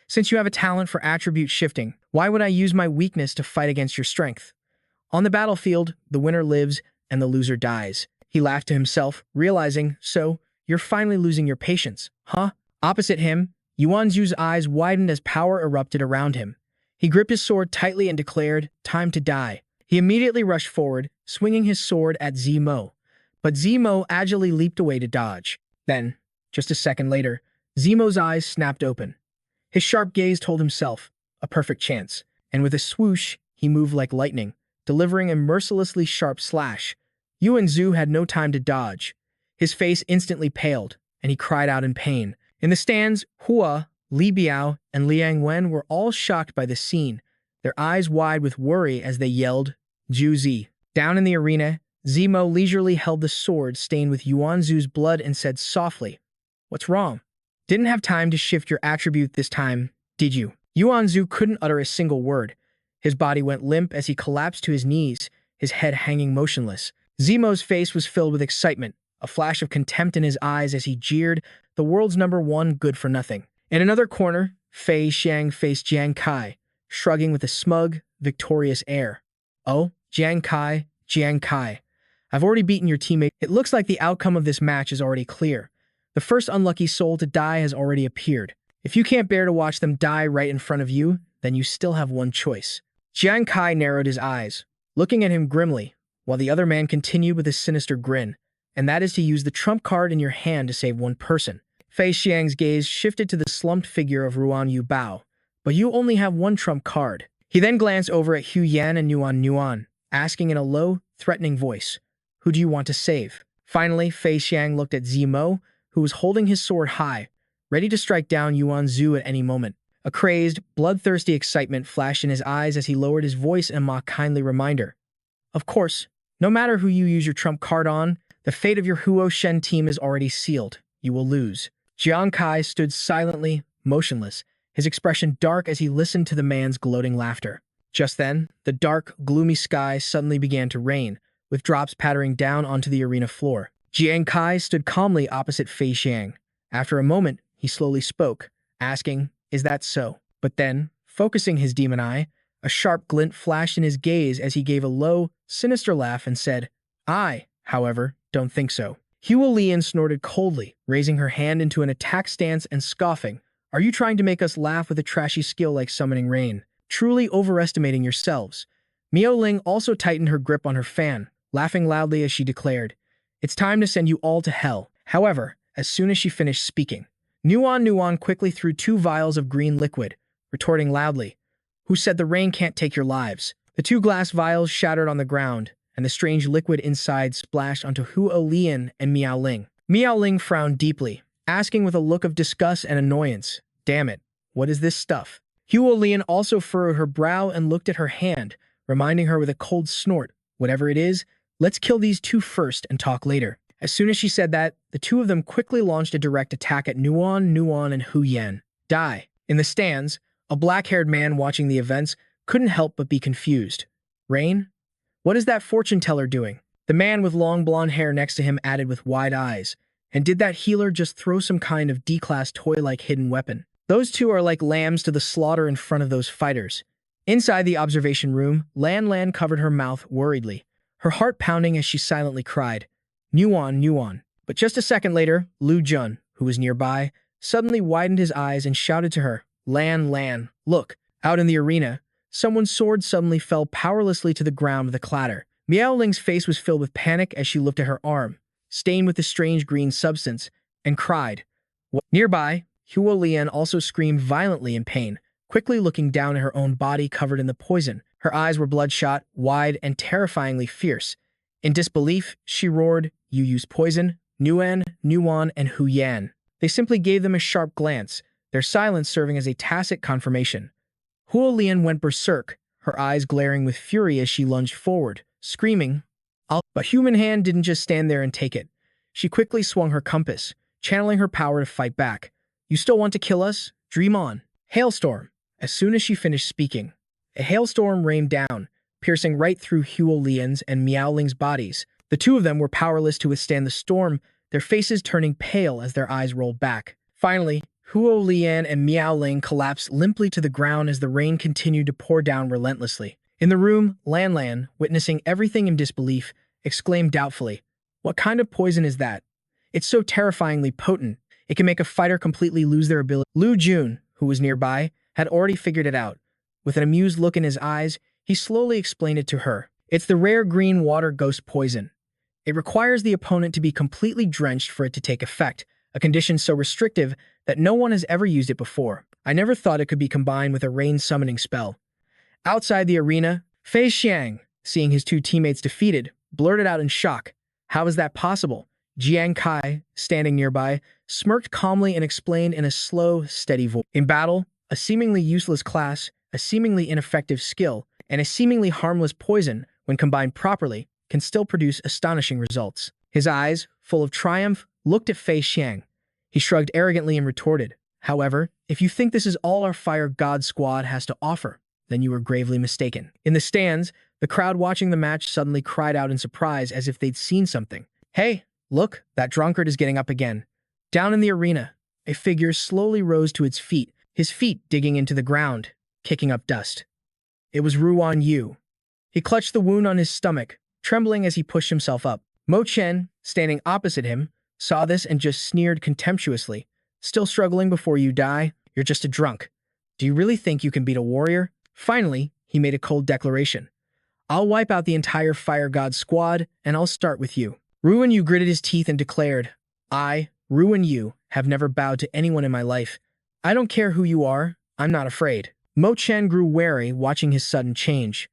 Since you have a talent for attribute shifting, why would I use my weakness to fight against your strength? On the battlefield, the winner lives and the loser dies." He laughed to himself, realizing, so, you're finally losing your patience, huh? Opposite him, Yuanzu's eyes widened as power erupted around him. He gripped his sword tightly and declared, "Time to die." He immediately rushed forward, swinging his sword at Zemo. But Zemo agilely leaped away to dodge. Then, just a second later, Zemo's eyes snapped open. His sharp gaze told himself, a perfect chance, and with a swoosh, he moved like lightning, delivering a mercilessly sharp slash. Yuanzu had no time to dodge. His face instantly paled, and he cried out in pain. In the stands, Hua, Li Biao, and Liang Wen were all shocked by the scene, their eyes wide with worry as they yelled, "Ju Zi." Down in the arena, Zemo leisurely held the sword stained with Yuanzu's blood and said softly, "What's wrong? Didn't have time to shift your attribute this time, did you?" Yuanzu couldn't utter a single word. His body went limp as he collapsed to his knees, his head hanging motionless. Zemo's face was filled with excitement, a flash of contempt in his eyes as he jeered, the world's #1 good-for-nothing. In another corner, Fei Xiang faced Jiang Kai, shrugging with a smug, victorious air. "Oh, Jiang Kai. I've already beaten your teammate. It looks like the outcome of this match is already clear. The first unlucky soul to die has already appeared. If you can't bear to watch them die right in front of you, then you still have one choice." Jiang Kai narrowed his eyes, looking at him grimly, while the other man continued with a sinister grin, and that is to use the trump card in your hand to save one person. Fei Xiang's gaze shifted to the slumped figure of Ruan Yu Bao. "But you only have one trump card." He then glanced over at Hu Yan and Nuan, asking in a low, threatening voice, "Who do you want to save?" Finally, Fei Xiang looked at Zemo, who was holding his sword high, ready to strike down Yuanzu at any moment. A crazed, bloodthirsty excitement flashed in his eyes as he lowered his voice in a mock-kindly reminder. "Of course, no matter who you use your trump card on, the fate of your Huo Shen team is already sealed. You will lose." Jiang Kai stood silently, motionless, his expression dark as he listened to the man's gloating laughter. Just then, the dark, gloomy sky suddenly began to rain, with drops pattering down onto the arena floor. Jiang Kai stood calmly opposite Fei Xiang. After a moment, he slowly spoke, asking, "Is that so?" But then, focusing his demon eye, a sharp glint flashed in his gaze as he gave a low, sinister laugh and said, "I, however, don't think so." Hua Lian snorted coldly, raising her hand into an attack stance and scoffing, "Are you trying to make us laugh with a trashy skill like summoning rain? Truly overestimating yourselves." Miao Ling also tightened her grip on her fan, laughing loudly as she declared, "It's time to send you all to hell." However, as soon as she finished speaking, Nuan quickly threw 2 vials of green liquid, retorting loudly, "Who said the rain can't take your lives?" The 2 glass vials shattered on the ground, and the strange liquid inside splashed onto Hua Lian and Miao Ling. Miao Ling frowned deeply, asking with a look of disgust and annoyance, "Damn it, what is this stuff?" Hua Lian also furrowed her brow and looked at her hand, reminding her with a cold snort, "Whatever it is, let's kill these 2 first and talk later." As soon as she said that, the 2 of them quickly launched a direct attack at Nuan, and Hu Yan. Die. In the stands, a black-haired man watching the events couldn't help but be confused. "Rain? What is that fortune teller doing?" The man with long blonde hair next to him added with wide eyes, "And did that healer just throw some kind of D-class toy-like hidden weapon? Those 2 are like lambs to the slaughter in front of those fighters." Inside the observation room, Lan covered her mouth worriedly, her heart pounding as she silently cried, Nuan. But just a second later, Lu Jun, who was nearby, suddenly widened his eyes and shouted to her, Lan, look." Out in the arena, someone's sword suddenly fell powerlessly to the ground with a clatter. Miao Ling's face was filled with panic as she looked at her arm, stained with the strange green substance, and cried, "What?" Nearby, Hua Lian also screamed violently in pain, quickly looking down at her own body covered in the poison. Her eyes were bloodshot, wide, and terrifyingly fierce. In disbelief, she roared, "You used poison?" Nuan, and Hu Yan. They simply gave them a sharp glance, their silence serving as a tacit confirmation. Hua Lian went berserk, her eyes glaring with fury as she lunged forward, screaming, "I'll—" But Human Hand didn't just stand there and take it. She quickly swung her compass, channeling her power to fight back. "You still want to kill us? Dream on." Hailstorm. As soon as she finished speaking, a hailstorm rained down, piercing right through Hua Lian's and Miao Ling's bodies. The 2 of them were powerless to withstand the storm, their faces turning pale as their eyes rolled back. Finally, Hua Lian and Miao Ling collapsed limply to the ground as the rain continued to pour down relentlessly. In the room, Lan, witnessing everything in disbelief, exclaimed doubtfully, "What kind of poison is that? It's so terrifyingly potent, it can make a fighter completely lose their ability. Lu Jun, who was nearby, had already figured it out. With an amused look in his eyes, he slowly explained it to her. It's the rare green water ghost poison. It requires the opponent to be completely drenched for it to take effect, a condition so restrictive that no one has ever used it before. I never thought it could be combined with a rain summoning spell. Outside the arena, Fei Xiang, seeing his two teammates defeated, blurted out in shock. How is that possible? Jiang Kai, standing nearby, smirked calmly and explained in a slow, steady voice. In battle, a seemingly useless class, a seemingly ineffective skill, and a seemingly harmless poison, when combined properly, can still produce astonishing results. His eyes, full of triumph, looked at Fei Xiang. He shrugged arrogantly and retorted, "However, if you think this is all our Fire God squad has to offer, then you are gravely mistaken." In the stands, the crowd watching the match suddenly cried out in surprise as if they'd seen something. "Hey, look, that drunkard is getting up again." Down in the arena, a figure slowly rose to its feet, his feet digging into the ground, kicking up dust. It was Ruan Yu. He clutched the wound on his stomach, trembling as he pushed himself up. Mo Chen, standing opposite him, saw this and just sneered contemptuously. "Still struggling before you die? You're just a drunk. Do you really think you can beat a warrior?" Finally, he made a cold declaration. "I'll wipe out the entire Fire God squad, and I'll start with you." Ruan Yu gritted his teeth and declared, "I, Ruan Yu, have never bowed to anyone in my life. I don't care who you are, I'm not afraid." Mo Chen grew wary, watching his sudden change.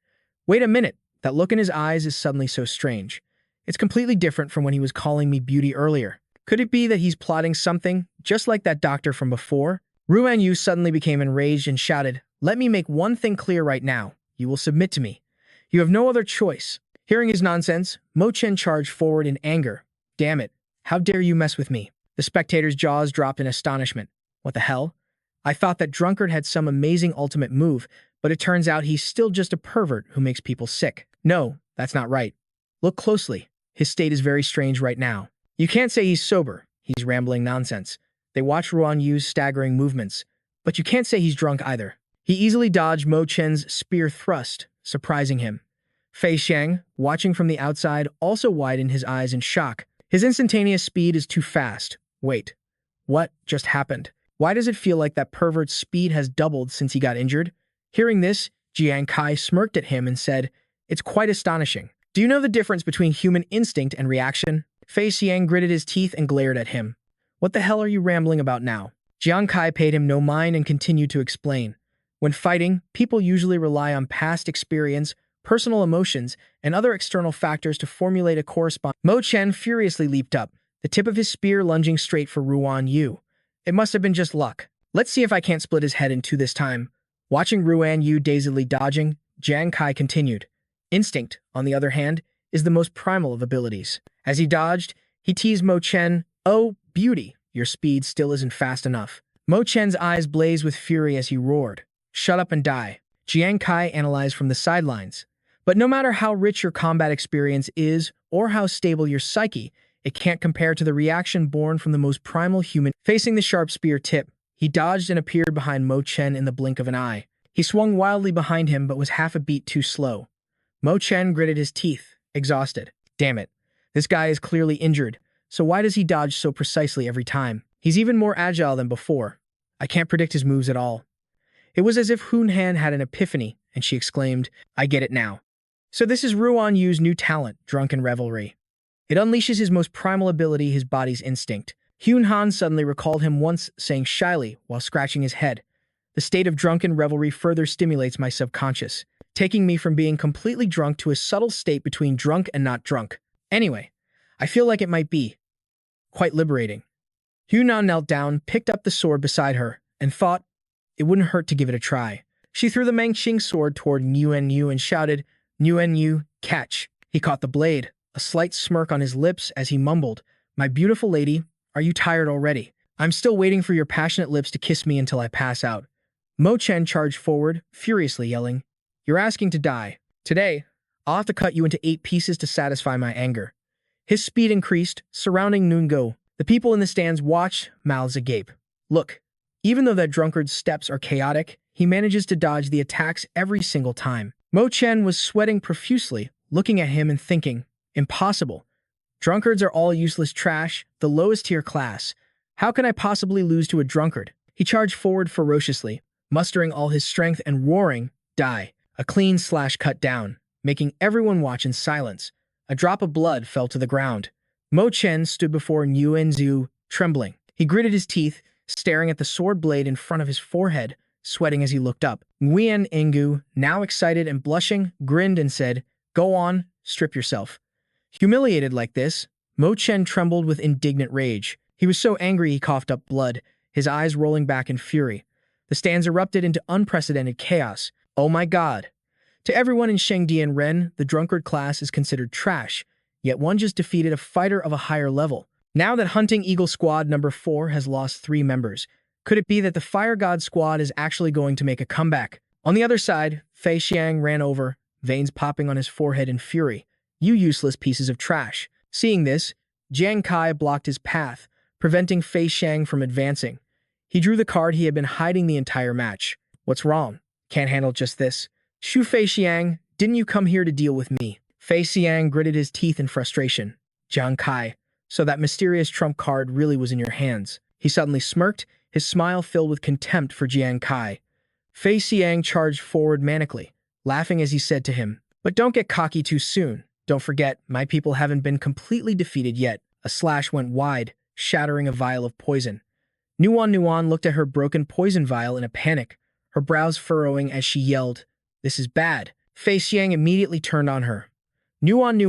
"Wait a minute, that look in his eyes is suddenly so strange. It's completely different from when he was calling me beauty earlier. Could it be that he's plotting something, just like that doctor from before?" Ruan Yu suddenly became enraged and shouted, "Let me make one thing clear right now. You will submit to me. You have no other choice." Hearing his nonsense, Mo Chen charged forward in anger. "Damn it, how dare you mess with me?" The spectators' jaws dropped in astonishment. What the hell? I thought that drunkard had some amazing ultimate move, but it turns out he's still just a pervert who makes people sick. No, that's not right. Look closely. His state is very strange right now. You can't say he's sober. He's rambling nonsense. They watched Ruan Yu's staggering movements, but you can't say he's drunk either. He easily dodged Mo Chen's spear thrust, surprising him. Fei Xiang, watching from the outside, also widened his eyes in shock. His instantaneous speed is too fast. Wait, what just happened? Why does it feel like that pervert's speed has doubled since he got injured? Hearing this, Jiang Kai smirked at him and said, "It's quite astonishing. Do you know the difference between human instinct and reaction?" Fei Xiang gritted his teeth and glared at him. "What the hell are you rambling about now?" Jiang Kai paid him no mind and continued to explain. When fighting, people usually rely on past experience, personal emotions, and other external factors to formulate a corresponding. Mo Chen furiously leaped up, the tip of his spear lunging straight for Ruan Yu. It must have been just luck. Let's see if I can't split his head in two this time. Watching Ruan Yu dazedly dodging, Jiang Kai continued. Instinct, on the other hand, is the most primal of abilities. As he dodged, he teased Mo Chen, "Oh, beauty, your speed still isn't fast enough." Mo Chen's eyes blazed with fury as he roared, "Shut up and die." Jiang Kai analyzed from the sidelines. But no matter how rich your combat experience is, or how stable your psyche, it can't compare to the reaction born from the most primal human. Facing the sharp spear tip, he dodged and appeared behind Mo Chen in the blink of an eye. He swung wildly behind him but was half a beat too slow. Mo Chen gritted his teeth, exhausted. Damn it. This guy is clearly injured, so why does he dodge so precisely every time? He's even more agile than before. I can't predict his moves at all. It was as if Hun Han had an epiphany, and she exclaimed, "I get it now." So this is Ruan Yu's new talent, Drunken Revelry. It unleashes his most primal ability, his body's instinct. Hun Han suddenly recalled him once saying shyly while scratching his head, "The state of drunken revelry further stimulates my subconscious, taking me from being completely drunk to a subtle state between drunk and not drunk. Anyway, I feel like it might be quite liberating." Hunan knelt down, picked up the sword beside her, and thought it wouldn't hurt to give it a try. She threw the Mangqing sword toward Nguyen Yu and shouted, "Nguyen Yu, catch." He caught the blade, a slight smirk on his lips as he mumbled, "My beautiful lady, are you tired already? I'm still waiting for your passionate lips to kiss me until I pass out." Mo Chen charged forward, furiously yelling, "You're asking to die. Today, I'll have to cut you into 8 pieces to satisfy my anger." His speed increased, surrounding Nungo. The people in the stands watched, mouths agape. Look, even though that drunkard's steps are chaotic, he manages to dodge the attacks every single time. Mo Chen was sweating profusely, looking at him and thinking, impossible. Drunkards are all useless trash, the lowest tier class. How can I possibly lose to a drunkard? He charged forward ferociously, mustering all his strength and roaring, die. A clean slash cut down, making everyone watch in silence. A drop of blood fell to the ground. Mo Chen stood before Nguyen Zhu, trembling. He gritted his teeth, staring at the sword blade in front of his forehead, sweating as he looked up. Nguyen Ngu, now excited and blushing, grinned and said, "Go on, strip yourself." Humiliated like this, Mo Chen trembled with indignant rage. He was so angry he coughed up blood, his eyes rolling back in fury. The stands erupted into unprecedented chaos. Oh my god. To everyone in Shengdi and Ren, the drunkard class is considered trash, yet one just defeated a fighter of a higher level. Now that Hunting Eagle Squad number 4 has lost 3 members, could it be that the Fire God Squad is actually going to make a comeback? On the other side, Fei Xiang ran over, veins popping on his forehead in fury. "You useless pieces of trash." Seeing this, Jiang Kai blocked his path, preventing Fei Xiang from advancing. He drew the card he had been hiding the entire match. "What's wrong? Can't handle just this." "Shu Fei Xiang, didn't you come here to deal with me?" Fei Xiang gritted his teeth in frustration. "Jiang Kai, so that mysterious trump card really was in your hands." He suddenly smirked, his smile filled with contempt for Jiang Kai. Fei Xiang charged forward manically, laughing as he said to him, "But don't get cocky too soon. Don't forget, my people haven't been completely defeated yet." A slash went wide, shattering a vial of poison. Nuan looked at her broken poison vial in a panic, her brows furrowing as she yelled, "This is bad." Fei Xiang immediately turned on her. Nuan,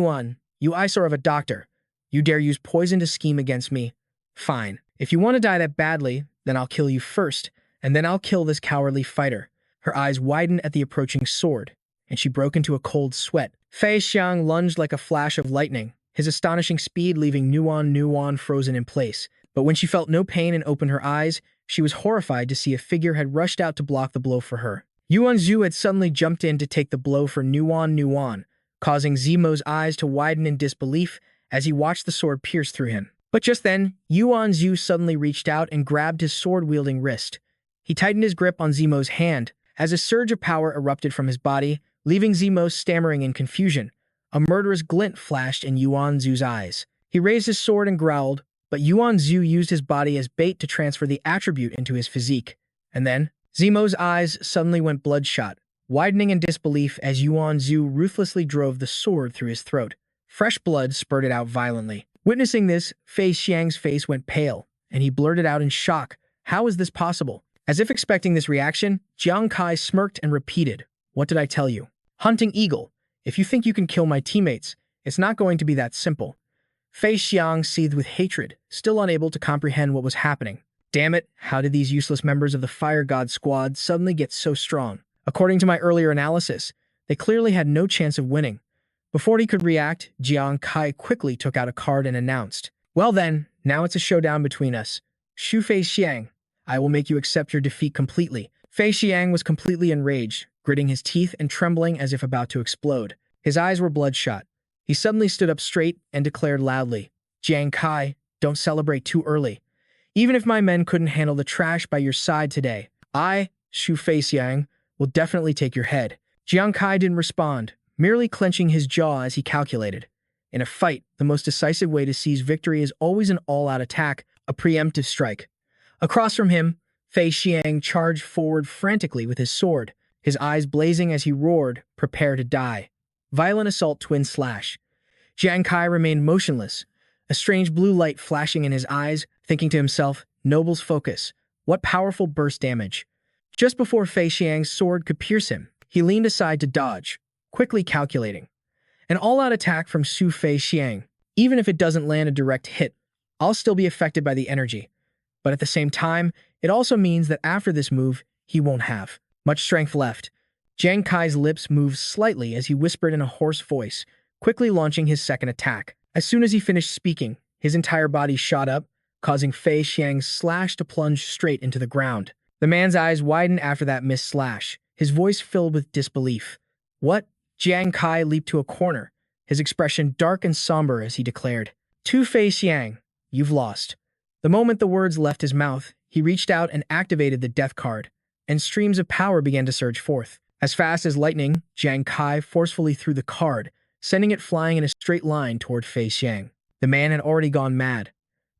you eyesore of a doctor. You dare use poison to scheme against me? Fine. If you want to die that badly, then I'll kill you first, and then I'll kill this cowardly fighter. Her eyes widened at the approaching sword, and she broke into a cold sweat. Fei Xiang lunged like a flash of lightning, his astonishing speed leaving Nuan frozen in place. But when she felt no pain and opened her eyes, she was horrified to see a figure had rushed out to block the blow for her. Yuan Zhu had suddenly jumped in to take the blow for Nuan, causing Zimo's eyes to widen in disbelief as he watched the sword pierce through him. But just then, Yuan Zhu suddenly reached out and grabbed his sword-wielding wrist. He tightened his grip on Zimo's hand as a surge of power erupted from his body, leaving Zimo stammering in confusion. A murderous glint flashed in Yuan Zhu's eyes. He raised his sword and growled, but Yuan Zhu used his body as bait to transfer the attribute into his physique. And then, Zimo's eyes suddenly went bloodshot, widening in disbelief as Yuan Zhu ruthlessly drove the sword through his throat. Fresh blood spurted out violently. Witnessing this, Fei Xiang's face went pale, and he blurted out in shock, "How is this possible?" As if expecting this reaction, Jiang Kai smirked and repeated, "What did I tell you? Hunting Eagle, if you think you can kill my teammates, it's not going to be that simple." Fei Xiang seethed with hatred, still unable to comprehend what was happening. Damn it, how did these useless members of the Fire God Squad suddenly get so strong? According to my earlier analysis, they clearly had no chance of winning. Before he could react, Jiang Kai quickly took out a card and announced, "Well then, now it's a showdown between us. Shu Fei Xiang, I will make you accept your defeat completely." Fei Xiang was completely enraged, gritting his teeth and trembling as if about to explode. His eyes were bloodshot. He suddenly stood up straight and declared loudly, "Jiang Kai, don't celebrate too early. Even if my men couldn't handle the trash by your side today, I, Shu Fei Xiang, will definitely take your head." Jiang Kai didn't respond, merely clenching his jaw as he calculated. In a fight, the most decisive way to seize victory is always an all-out attack, a preemptive strike. Across from him, Fei Xiang charged forward frantically with his sword, his eyes blazing as he roared, "Prepare to die." Violent assault twin slash. Jiang Kai remained motionless, a strange blue light flashing in his eyes, thinking to himself, "Noble's focus. What powerful burst damage." Just before Fei Xiang's sword could pierce him, he leaned aside to dodge, quickly calculating. An all-out attack from Shu Fei Xiang. Even if it doesn't land a direct hit, I'll still be affected by the energy. But at the same time, it also means that after this move, he won't have much strength left. Jiang Kai's lips moved slightly as he whispered in a hoarse voice, quickly launching his second attack. As soon as he finished speaking, his entire body shot up, causing Fei Xiang's slash to plunge straight into the ground. The man's eyes widened after that missed slash, his voice filled with disbelief. "What?" Jiang Kai leaped to a corner, his expression dark and somber as he declared, "To Fei Xiang, you've lost." The moment the words left his mouth, he reached out and activated the death card, and streams of power began to surge forth. As fast as lightning, Jiang Kai forcefully threw the card, sending it flying in a straight line toward Fei Xiang. The man had already gone mad.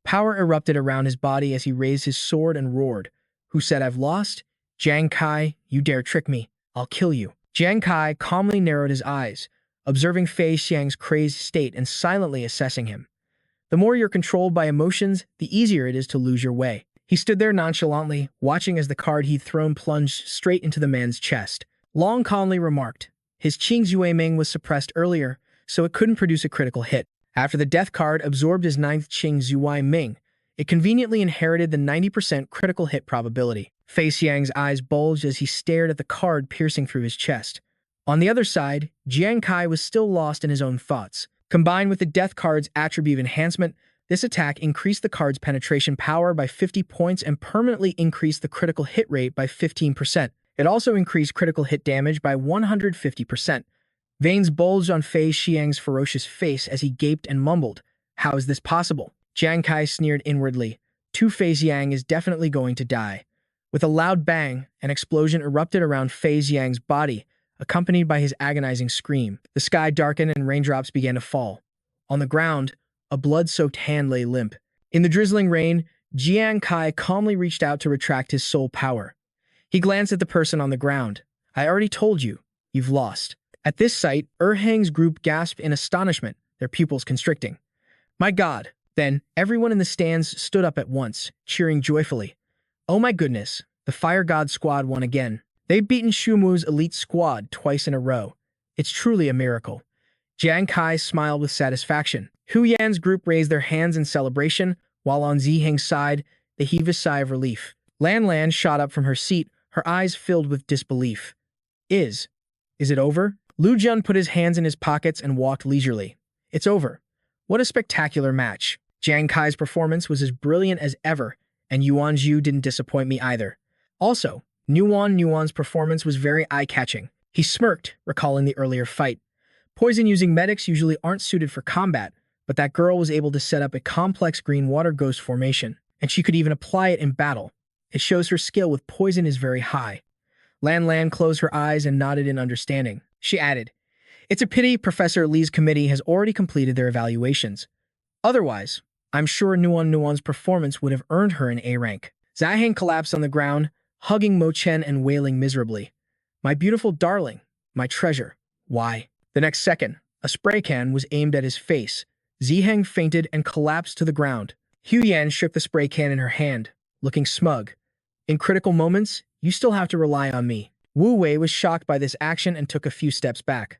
Power erupted around his body as he raised his sword and roared. Who said I've lost? Jiang Kai, you dare trick me. I'll kill you. Jiang Kai calmly narrowed his eyes, observing Fei Xiang's crazed state and silently assessing him. The more you're controlled by emotions, the easier it is to lose your way. He stood there nonchalantly, watching as the card he'd thrown plunged straight into the man's chest. Long calmly remarked, his Qing's Yue Ming was suppressed earlier, so it couldn't produce a critical hit. After the death card absorbed his 9th Qing's Yue Ming, it conveniently inherited the 90% critical hit probability. Fei Xiang's eyes bulged as he stared at the card piercing through his chest. On the other side, Jiang Kai was still lost in his own thoughts. Combined with the death card's attribute enhancement, this attack increased the card's penetration power by 50 points and permanently increased the critical hit rate by 15%. It also increased critical hit damage by 150%. Veins bulged on Fei Xiang's ferocious face as he gaped and mumbled, "How is this possible?" Jiang Kai sneered inwardly. Fei Xiang is definitely going to die. With a loud bang, an explosion erupted around Fei Xiang's body, accompanied by his agonizing scream. The sky darkened and raindrops began to fall. On the ground, a blood-soaked hand lay limp. In the drizzling rain, Jiang Kai calmly reached out to retract his soul power. He glanced at the person on the ground. "I already told you, you've lost." At this sight, Hang's group gasped in astonishment, their pupils constricting. "My God!" Then, everyone in the stands stood up at once, cheering joyfully. "Oh my goodness, the Fire God squad won again. They've beaten Shumu's elite squad twice in a row. It's truly a miracle." Jiang Kai smiled with satisfaction. Hu Yan's group raised their hands in celebration, while on Ziheng's side, they heaved a sigh of relief. Lan Lan shot up from her seat, her eyes filled with disbelief. Is it over?" Lu Jun put his hands in his pockets and walked leisurely. "It's over. What a spectacular match." Jiang Kai's performance was as brilliant as ever, and Yuan Zhu didn't disappoint me either. Also, Nuan's performance was very eye-catching. He smirked, recalling the earlier fight. Poison-using medics usually aren't suited for combat, but that girl was able to set up a complex green water ghost formation, and she could even apply it in battle. It shows her skill with poison is very high. Lan Lan closed her eyes and nodded in understanding. She added, "It's a pity Professor Li's committee has already completed their evaluations. Otherwise, I'm sure Nuan's performance would have earned her an A rank." Ziheng collapsed on the ground, hugging Mo Chen and wailing miserably. "My beautiful darling, my treasure, why?" The next second, a spray can was aimed at his face. Ziheng fainted and collapsed to the ground. Hu Yan shook the spray can in her hand, looking smug. "In critical moments, you still have to rely on me." Wu Wei was shocked by this action and took a few steps back.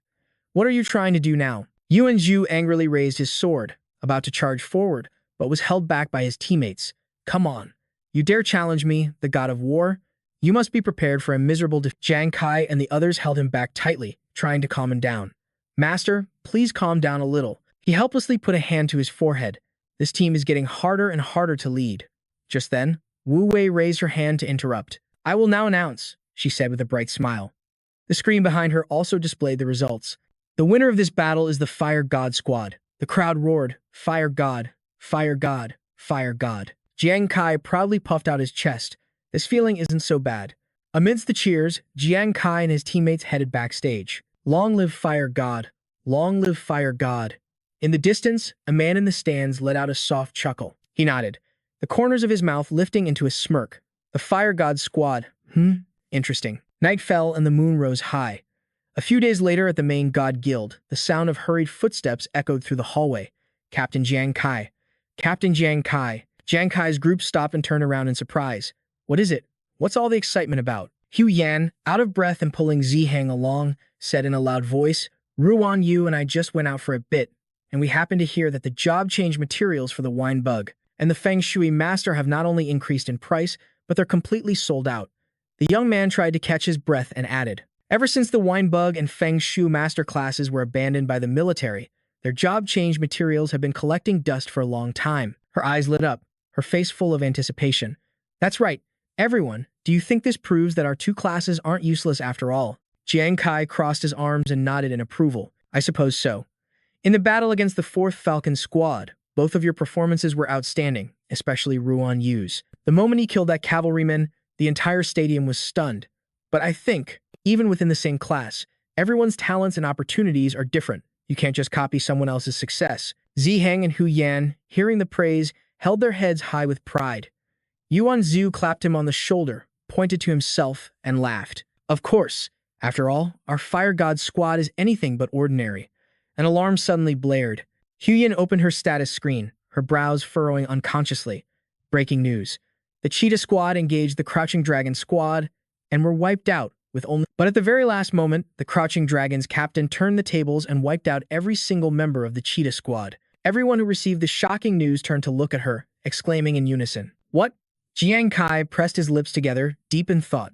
"What are you trying to do now?" Yuan Zhu angrily raised his sword, about to charge forward, but was held back by his teammates. "Come on. You dare challenge me, the god of war? You must be prepared for a miserable defeat." Jiang Kai and the others held him back tightly, trying to calm him down. "Master, please calm down a little." He helplessly put a hand to his forehead. This team is getting harder and harder to lead. Just then, Wu Wei raised her hand to interrupt. "I will now announce," she said with a bright smile. The screen behind her also displayed the results. "The winner of this battle is the Fire God squad." The crowd roared, "Fire God, Fire God, Fire God." Jiang Kai proudly puffed out his chest. This feeling isn't so bad. Amidst the cheers, Jiang Kai and his teammates headed backstage. "Long live Fire God! Long live Fire God!" In the distance, a man in the stands let out a soft chuckle. He nodded, the corners of his mouth lifting into a smirk. "The Fire God squad, Interesting." Night fell and the moon rose high. A few days later at the main God Guild, the sound of hurried footsteps echoed through the hallway. "Captain Jiang Kai. Captain Jiang Kai." Jiang Kai's group stopped and turned around in surprise. "What is it? What's all the excitement about?" Hu Yan, out of breath and pulling Ziheng along, said in a loud voice, "Ruan Yu and I just went out for a bit, and we happened to hear that the job change materials for the wine bug and the Feng Shui master have not only increased in price, but they're completely sold out." The young man tried to catch his breath and added, "Ever since the wine bug and Feng Shui master classes were abandoned by the military, their job change materials have been collecting dust for a long time." Her eyes lit up, her face full of anticipation. "That's right. Everyone, do you think this proves that our two classes aren't useless after all?" Jiang Kai crossed his arms and nodded in approval. "I suppose so. In the battle against the 4th Falcon Squad, both of your performances were outstanding, especially Ruan Yu's. The moment he killed that cavalryman, the entire stadium was stunned. But I think, even within the same class, everyone's talents and opportunities are different. You can't just copy someone else's success. Ziheng and Hu Yan, hearing the praise, held their heads high with pride. Yuan Zhu clapped him on the shoulder, pointed to himself, and laughed. Of course. After all, our Fire God squad is anything but ordinary. An alarm suddenly blared. Huyen opened her status screen, her brows furrowing unconsciously. Breaking news. The Cheetah Squad engaged the Crouching Dragon Squad and were wiped out with only... But at the very last moment, the Crouching Dragon's captain turned the tables and wiped out every single member of the Cheetah Squad. Everyone who received the shocking news turned to look at her, exclaiming in unison. What? Jiang Kai pressed his lips together, deep in thought.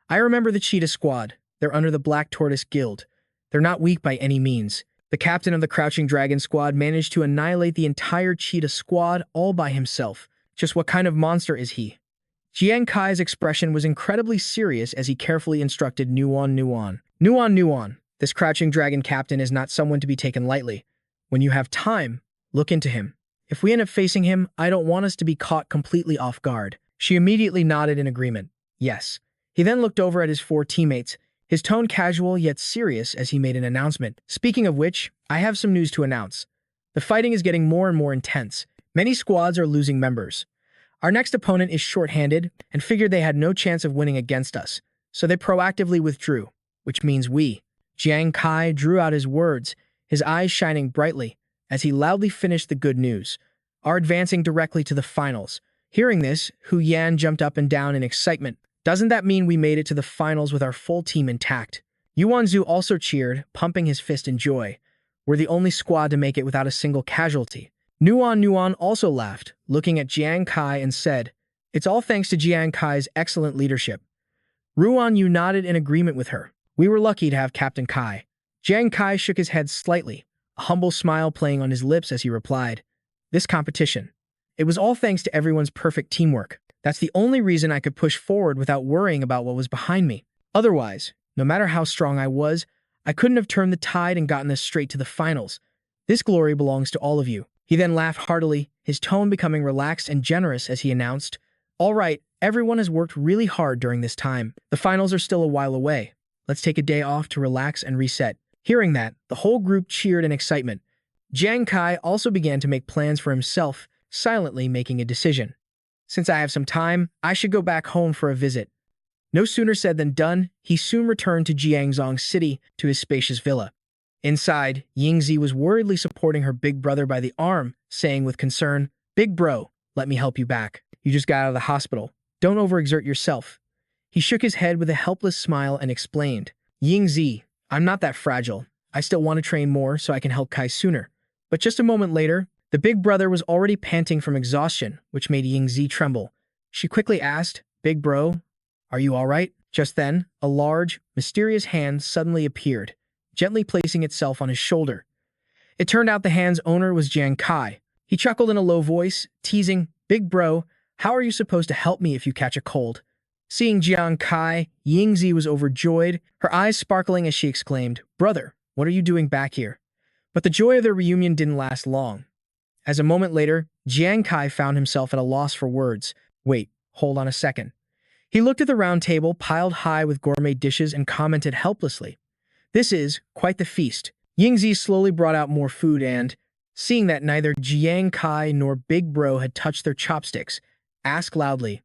I remember the Cheetah Squad. They're under the Black Tortoise Guild. They're not weak by any means. The captain of the Crouching Dragon Squad managed to annihilate the entire Cheetah Squad all by himself. Just what kind of monster is he? Jiang Kai's expression was incredibly serious as he carefully instructed Nuan. This Crouching Dragon captain is not someone to be taken lightly. When you have time, look into him. If we end up facing him, I don't want us to be caught completely off guard. She immediately nodded in agreement. Yes. He then looked over at his 4 teammates, his tone casual yet serious as he made an announcement. Speaking of which, I have some news to announce. The fighting is getting more and more intense. Many squads are losing members. Our next opponent is short-handed and figured they had no chance of winning against us, so they proactively withdrew, which means we. Jiang Kai drew out his words, his eyes shining brightly, as he loudly finished the good news. Are advancing directly to the finals. Hearing this, Hu Yan jumped up and down in excitement. Doesn't that mean we made it to the finals with our full team intact? Yuan Zhu also cheered, pumping his fist in joy. We're the only squad to make it without a single casualty. Nuan also laughed, looking at Jiang Kai and said, It's all thanks to Jiang Kai's excellent leadership. Ruan Yu nodded in agreement with her. We were lucky to have Captain Kai. Jiang Kai shook his head slightly, a humble smile playing on his lips as he replied, This competition. It was all thanks to everyone's perfect teamwork. That's the only reason I could push forward without worrying about what was behind me. Otherwise, no matter how strong I was, I couldn't have turned the tide and gotten us straight to the finals. This glory belongs to all of you. He then laughed heartily, his tone becoming relaxed and generous as he announced, All right, everyone has worked really hard during this time. The finals are still a while away. Let's take a day off to relax and reset. Hearing that, the whole group cheered in excitement. Jiang Kai also began to make plans for himself, silently making a decision. Since I have some time, I should go back home for a visit. No sooner said than done, he soon returned to Jiangzong City to his spacious villa. Inside, Yingzi was worriedly supporting her big brother by the arm, saying with concern, Big bro, let me help you back. You just got out of the hospital. Don't overexert yourself. He shook his head with a helpless smile and explained, Yingzi, I'm not that fragile. I still want to train more so I can help Kai sooner. But just a moment later, the big brother was already panting from exhaustion, which made Yingzi tremble. She quickly asked, Big bro, are you all right? Just then, a large, mysterious hand suddenly appeared, gently placing itself on his shoulder. It turned out the hand's owner was Jiang Kai. He chuckled in a low voice, teasing, Big bro, how are you supposed to help me if you catch a cold? Seeing Jiang Kai, Yingzi was overjoyed, her eyes sparkling as she exclaimed, Brother, what are you doing back here? But the joy of their reunion didn't last long. As a moment later, Jiang Kai found himself at a loss for words. Wait, hold on a second. He looked at the round table piled high with gourmet dishes and commented helplessly, This is quite the feast. Yingzi slowly brought out more food and, seeing that neither Jiang Kai nor Big Bro had touched their chopsticks, asked loudly,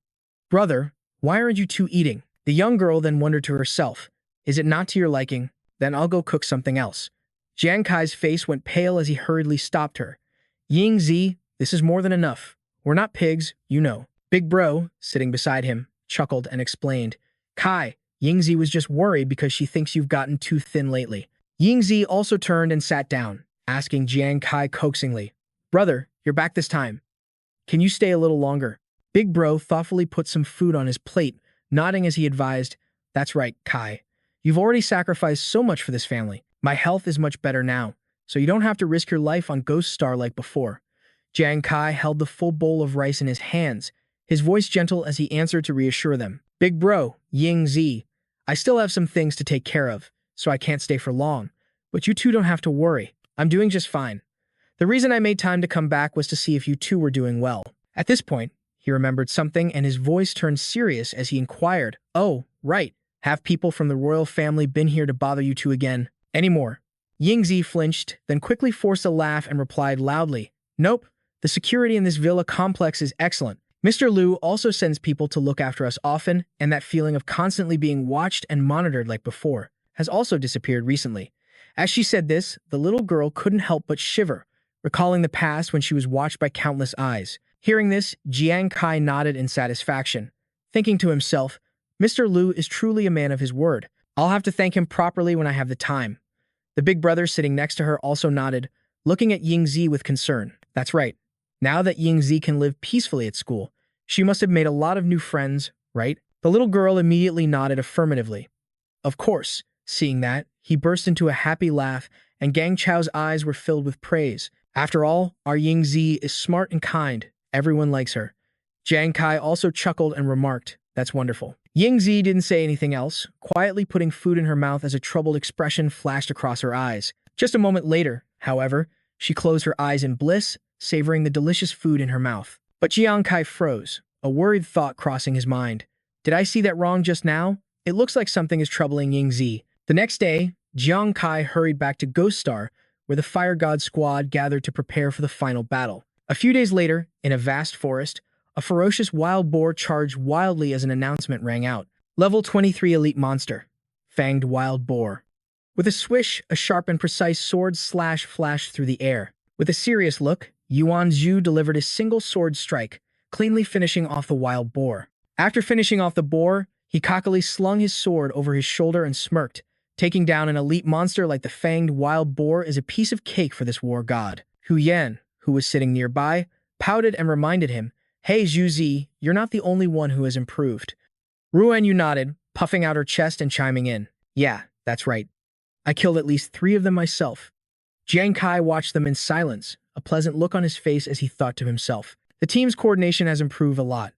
Brother, why aren't you two eating? The young girl then wondered to herself, Is it not to your liking? Then I'll go cook something else. Jiang Kai's face went pale as he hurriedly stopped her. Yingzi, this is more than enough. We're not pigs, you know. Big Bro, sitting beside him, chuckled and explained, Kai, Yingzi was just worried because she thinks you've gotten too thin lately. Yingzi also turned and sat down, asking Jiang Kai coaxingly, Brother, you're back this time. Can you stay a little longer? Big Bro thoughtfully put some food on his plate, nodding as he advised, That's right, Kai. You've already sacrificed so much for this family. My health is much better now, so you don't have to risk your life on Ghost Star like before. Jiang Kai held the full bowl of rice in his hands, his voice gentle as he answered to reassure them. Big Bro, Yingzi, I still have some things to take care of, so I can't stay for long. But you two don't have to worry. I'm doing just fine. The reason I made time to come back was to see if you two were doing well. At this point, he remembered something and his voice turned serious as he inquired, Oh, right. Have people from the royal family been here to bother you two again? Anymore? Yingzi flinched, then quickly forced a laugh and replied loudly, "Nope, the security in this villa complex is excellent. Mr. Liu also sends people to look after us often, and that feeling of constantly being watched and monitored like before has also disappeared recently." As she said this, the little girl couldn't help but shiver, recalling the past when she was watched by countless eyes. Hearing this, Jiang Kai nodded in satisfaction, thinking to himself, "Mr. Liu is truly a man of his word. I'll have to thank him properly when I have the time." The big brother sitting next to her also nodded, looking at Yingzi with concern. That's right. Now that Yingzi can live peacefully at school, she must have made a lot of new friends, right? The little girl immediately nodded affirmatively. Of course. Seeing that, he burst into a happy laugh, and Gang Chao's eyes were filled with praise. After all, our Yingzi is smart and kind. Everyone likes her. Jiang Kai also chuckled and remarked, "That's wonderful." Yingzi didn't say anything else, quietly putting food in her mouth as a troubled expression flashed across her eyes. Just a moment later, however, she closed her eyes in bliss, savoring the delicious food in her mouth. But Jiang Kai froze, a worried thought crossing his mind. Did I see that wrong just now? It looks like something is troubling Yingzi. The next day, Jiang Kai hurried back to Ghost Star, where the Fire God squad gathered to prepare for the final battle. A few days later, in a vast forest, a ferocious wild boar charged wildly as an announcement rang out. Level 23 elite monster, Fanged Wild Boar. With a swish, a sharp and precise sword slash flashed through the air. With a serious look, Yuan Zhu delivered a single sword strike, cleanly finishing off the wild boar. After finishing off the boar, he cockily slung his sword over his shoulder and smirked. Taking down an elite monster like the Fanged Wild Boar is a piece of cake for this war god. Hu Yan, who was sitting nearby, pouted and reminded him, "Hey Zhu Zi, you're not the only one who has improved." Ruan Yu nodded, puffing out her chest and chiming in, "Yeah, that's right. I killed at least 3 of them myself." Jiang Kai watched them in silence, a pleasant look on his face as he thought to himself, "The team's coordination has improved a lot.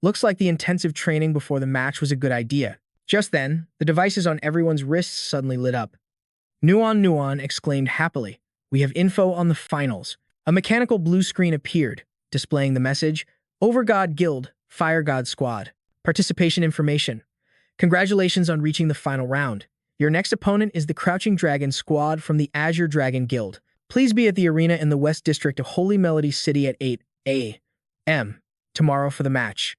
Looks like the intensive training before the match was a good idea." Just then, the devices on everyone's wrists suddenly lit up. Nuan exclaimed happily, "We have info on the finals." A mechanical blue screen appeared, displaying the message, "Overgod Guild, Fire God Squad. Participation information. Congratulations on reaching the final round. Your next opponent is the Crouching Dragon Squad from the Azure Dragon Guild. Please be at the arena in the West District of Holy Melody City at 8 a.m. tomorrow for the match."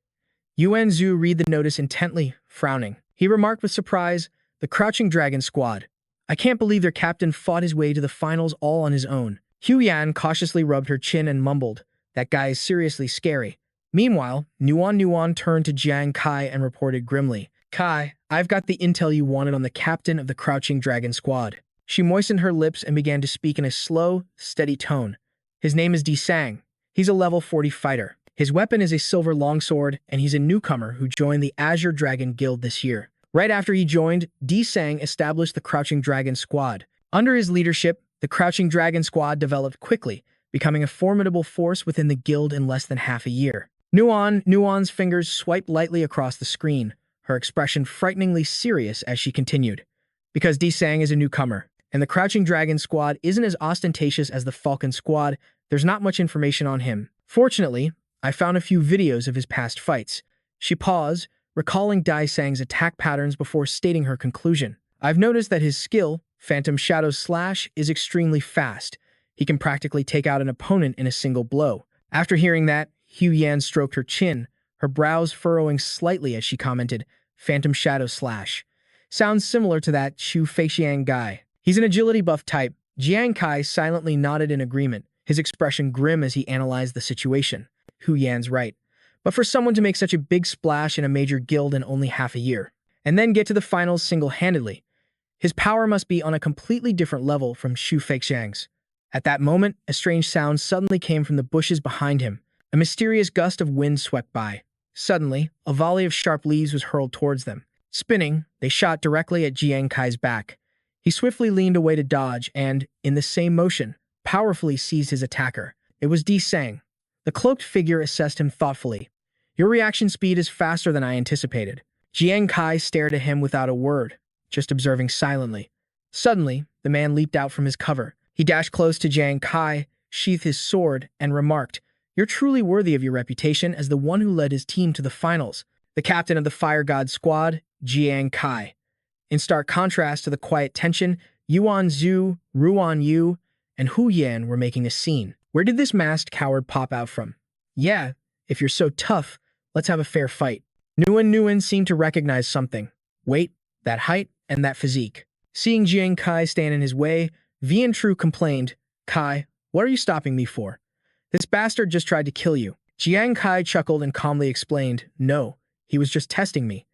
Yuan Zhu read the notice intently, frowning. He remarked with surprise, "The Crouching Dragon Squad. I can't believe their captain fought his way to the finals all on his own." Hu Yan cautiously rubbed her chin and mumbled, "That guy is seriously scary." Meanwhile, Nuan turned to Jiang Kai and reported grimly, "Kai, I've got the intel you wanted on the captain of the Crouching Dragon Squad." She moistened her lips and began to speak in a slow, steady tone. "His name is Di Sang. He's a level 40 fighter. His weapon is a silver longsword, and he's a newcomer who joined the Azure Dragon Guild this year. Right after he joined, Di Sang established the Crouching Dragon Squad. Under his leadership, the Crouching Dragon Squad developed quickly, becoming a formidable force within the guild in less than half a year." Nuan's fingers swiped lightly across the screen, her expression frighteningly serious as she continued. "Because Di Sang is a newcomer, and the Crouching Dragon Squad isn't as ostentatious as the Falcon Squad, there's not much information on him. Fortunately, I found a few videos of his past fights." She paused, recalling Di Sang's attack patterns before stating her conclusion. "I've noticed that his skill, Phantom Shadow Slash, is extremely fast. He can practically take out an opponent in a single blow." After hearing that, Hu Yan stroked her chin, her brows furrowing slightly as she commented, "Phantom Shadow Slash. Sounds similar to that Shu Feixiang guy. He's an agility buff type." Jiang Kai silently nodded in agreement, his expression grim as he analyzed the situation. Hu Yan's right. But for someone to make such a big splash in a major guild in only half a year, and then get to the finals single-handedly, his power must be on a completely different level from Shu Feixiang's. At that moment, a strange sound suddenly came from the bushes behind him. A mysterious gust of wind swept by. Suddenly, a volley of sharp leaves was hurled towards them. Spinning, they shot directly at Jiang Kai's back. He swiftly leaned away to dodge and, in the same motion, powerfully seized his attacker. It was Di Sang. The cloaked figure assessed him thoughtfully. "Your reaction speed is faster than I anticipated." Jiang Kai stared at him without a word, just observing silently. Suddenly, the man leaped out from his cover. He dashed close to Jiang Kai, sheathed his sword, and remarked, "You're truly worthy of your reputation as the one who led his team to the finals, the captain of the Fire God Squad, Jiang Kai." In stark contrast to the quiet tension, Yuan Zhu, Ruan Yu, and Hu Yan were making a scene. Where did this masked coward pop out from? Yeah, if you're so tough, let's have a fair fight. Nguyen seemed to recognize something. Wait, that height and that physique. Seeing Jiang Kai stand in his way, Vian Tru complained, Kai, what are you stopping me for? This bastard just tried to kill you. Jiang Kai chuckled and calmly explained, no, he was just testing me.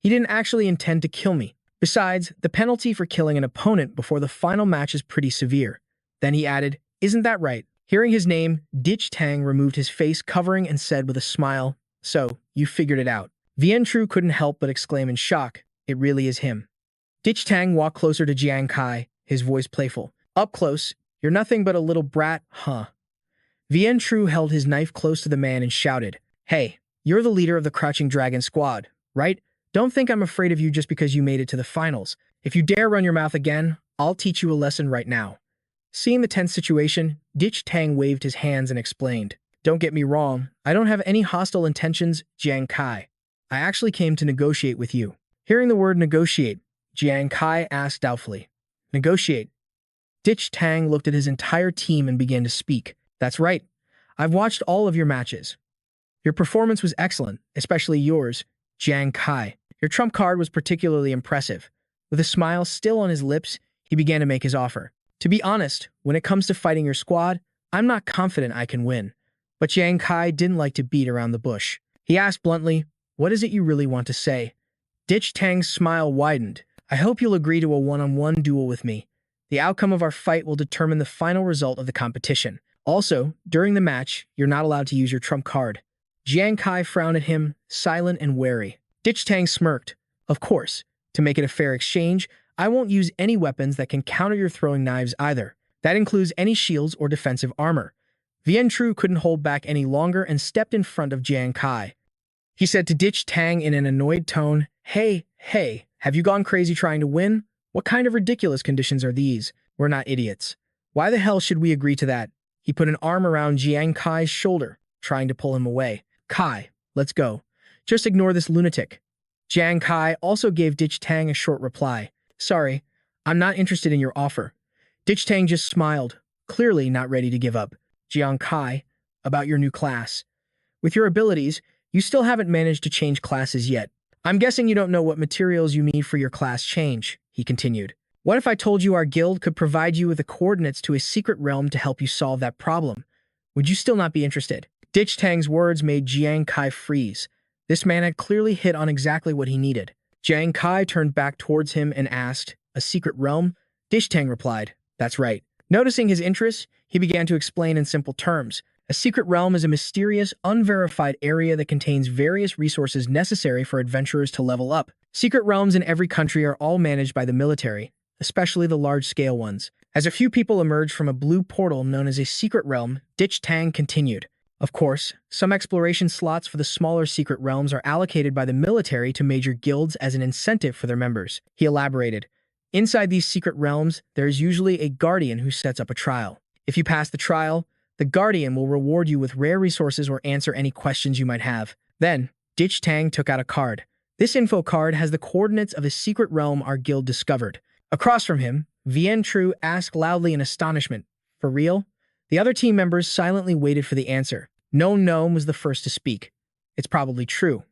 He didn't actually intend to kill me. Besides, the penalty for killing an opponent before the final match is pretty severe. Then he added, isn't that right? Hearing his name, Dich Tang removed his face covering and said with a smile, so, you figured it out. Vian Tru couldn't help but exclaim in shock, it really is him. Dich Tang walked closer to Jiang Kai, his voice playful. Up close, you're nothing but a little brat, huh? Vian Tru held his knife close to the man and shouted, hey, you're the leader of the Crouching Dragon squad, right? Don't think I'm afraid of you just because you made it to the finals. If you dare run your mouth again, I'll teach you a lesson right now. Seeing the tense situation, Dich Tang waved his hands and explained, don't get me wrong, I don't have any hostile intentions, Jiang Kai. I actually came to negotiate with you. Hearing the word negotiate, Jiang Kai asked doubtfully, negotiate? Dich Tang looked at his entire team and began to speak. That's right. I've watched all of your matches. Your performance was excellent, especially yours, Jiang Kai. Your trump card was particularly impressive. With a smile still on his lips, he began to make his offer. To be honest, when it comes to fighting your squad, I'm not confident I can win. But Jiang Kai didn't like to beat around the bush. He asked bluntly, what is it you really want to say? Dich Tang's smile widened. I hope you'll agree to a one-on-one duel with me. The outcome of our fight will determine the final result of the competition. Also, during the match, you're not allowed to use your trump card. Jiang Kai frowned at him, silent and wary. Dich Tang smirked. Of course, to make it a fair exchange, I won't use any weapons that can counter your throwing knives either. That includes any shields or defensive armor. Vian Tru couldn't hold back any longer and stepped in front of Jiang Kai. He said to Dich Tang in an annoyed tone, hey, have you gone crazy trying to win? What kind of ridiculous conditions are these? We're not idiots. Why the hell should we agree to that? He put an arm around Jiang Kai's shoulder, trying to pull him away. Kai, let's go. Just ignore this lunatic. Jiang Kai also gave Dich Tang a short reply. Sorry, I'm not interested in your offer. Dich Tang just smiled, clearly not ready to give up. Jiang Kai, about your new class. With your abilities, you still haven't managed to change classes yet. I'm guessing you don't know what materials you need for your class change, he continued. What if I told you our guild could provide you with the coordinates to a secret realm to help you solve that problem? Would you still not be interested? Dich Tang's words made Jiang Kai freeze. This man had clearly hit on exactly what he needed. Jiang Kai turned back towards him and asked, a secret realm? Dich Tang replied, that's right. Noticing his interest, he began to explain in simple terms. A secret realm is a mysterious, unverified area that contains various resources necessary for adventurers to level up. Secret realms in every country are all managed by the military, especially the large-scale ones. As a few people emerged from a blue portal known as a secret realm, Dich Tang continued. Of course, some exploration slots for the smaller secret realms are allocated by the military to major guilds as an incentive for their members. He elaborated. Inside these secret realms, there is usually a guardian who sets up a trial. If you pass the trial, the guardian will reward you with rare resources or answer any questions you might have. Then, Dich Tang took out a card. This info card has the coordinates of a secret realm our guild discovered. Across from him, Vian Tru asked loudly in astonishment, for real? The other team members silently waited for the answer. No Gnome was the first to speak. It's probably true.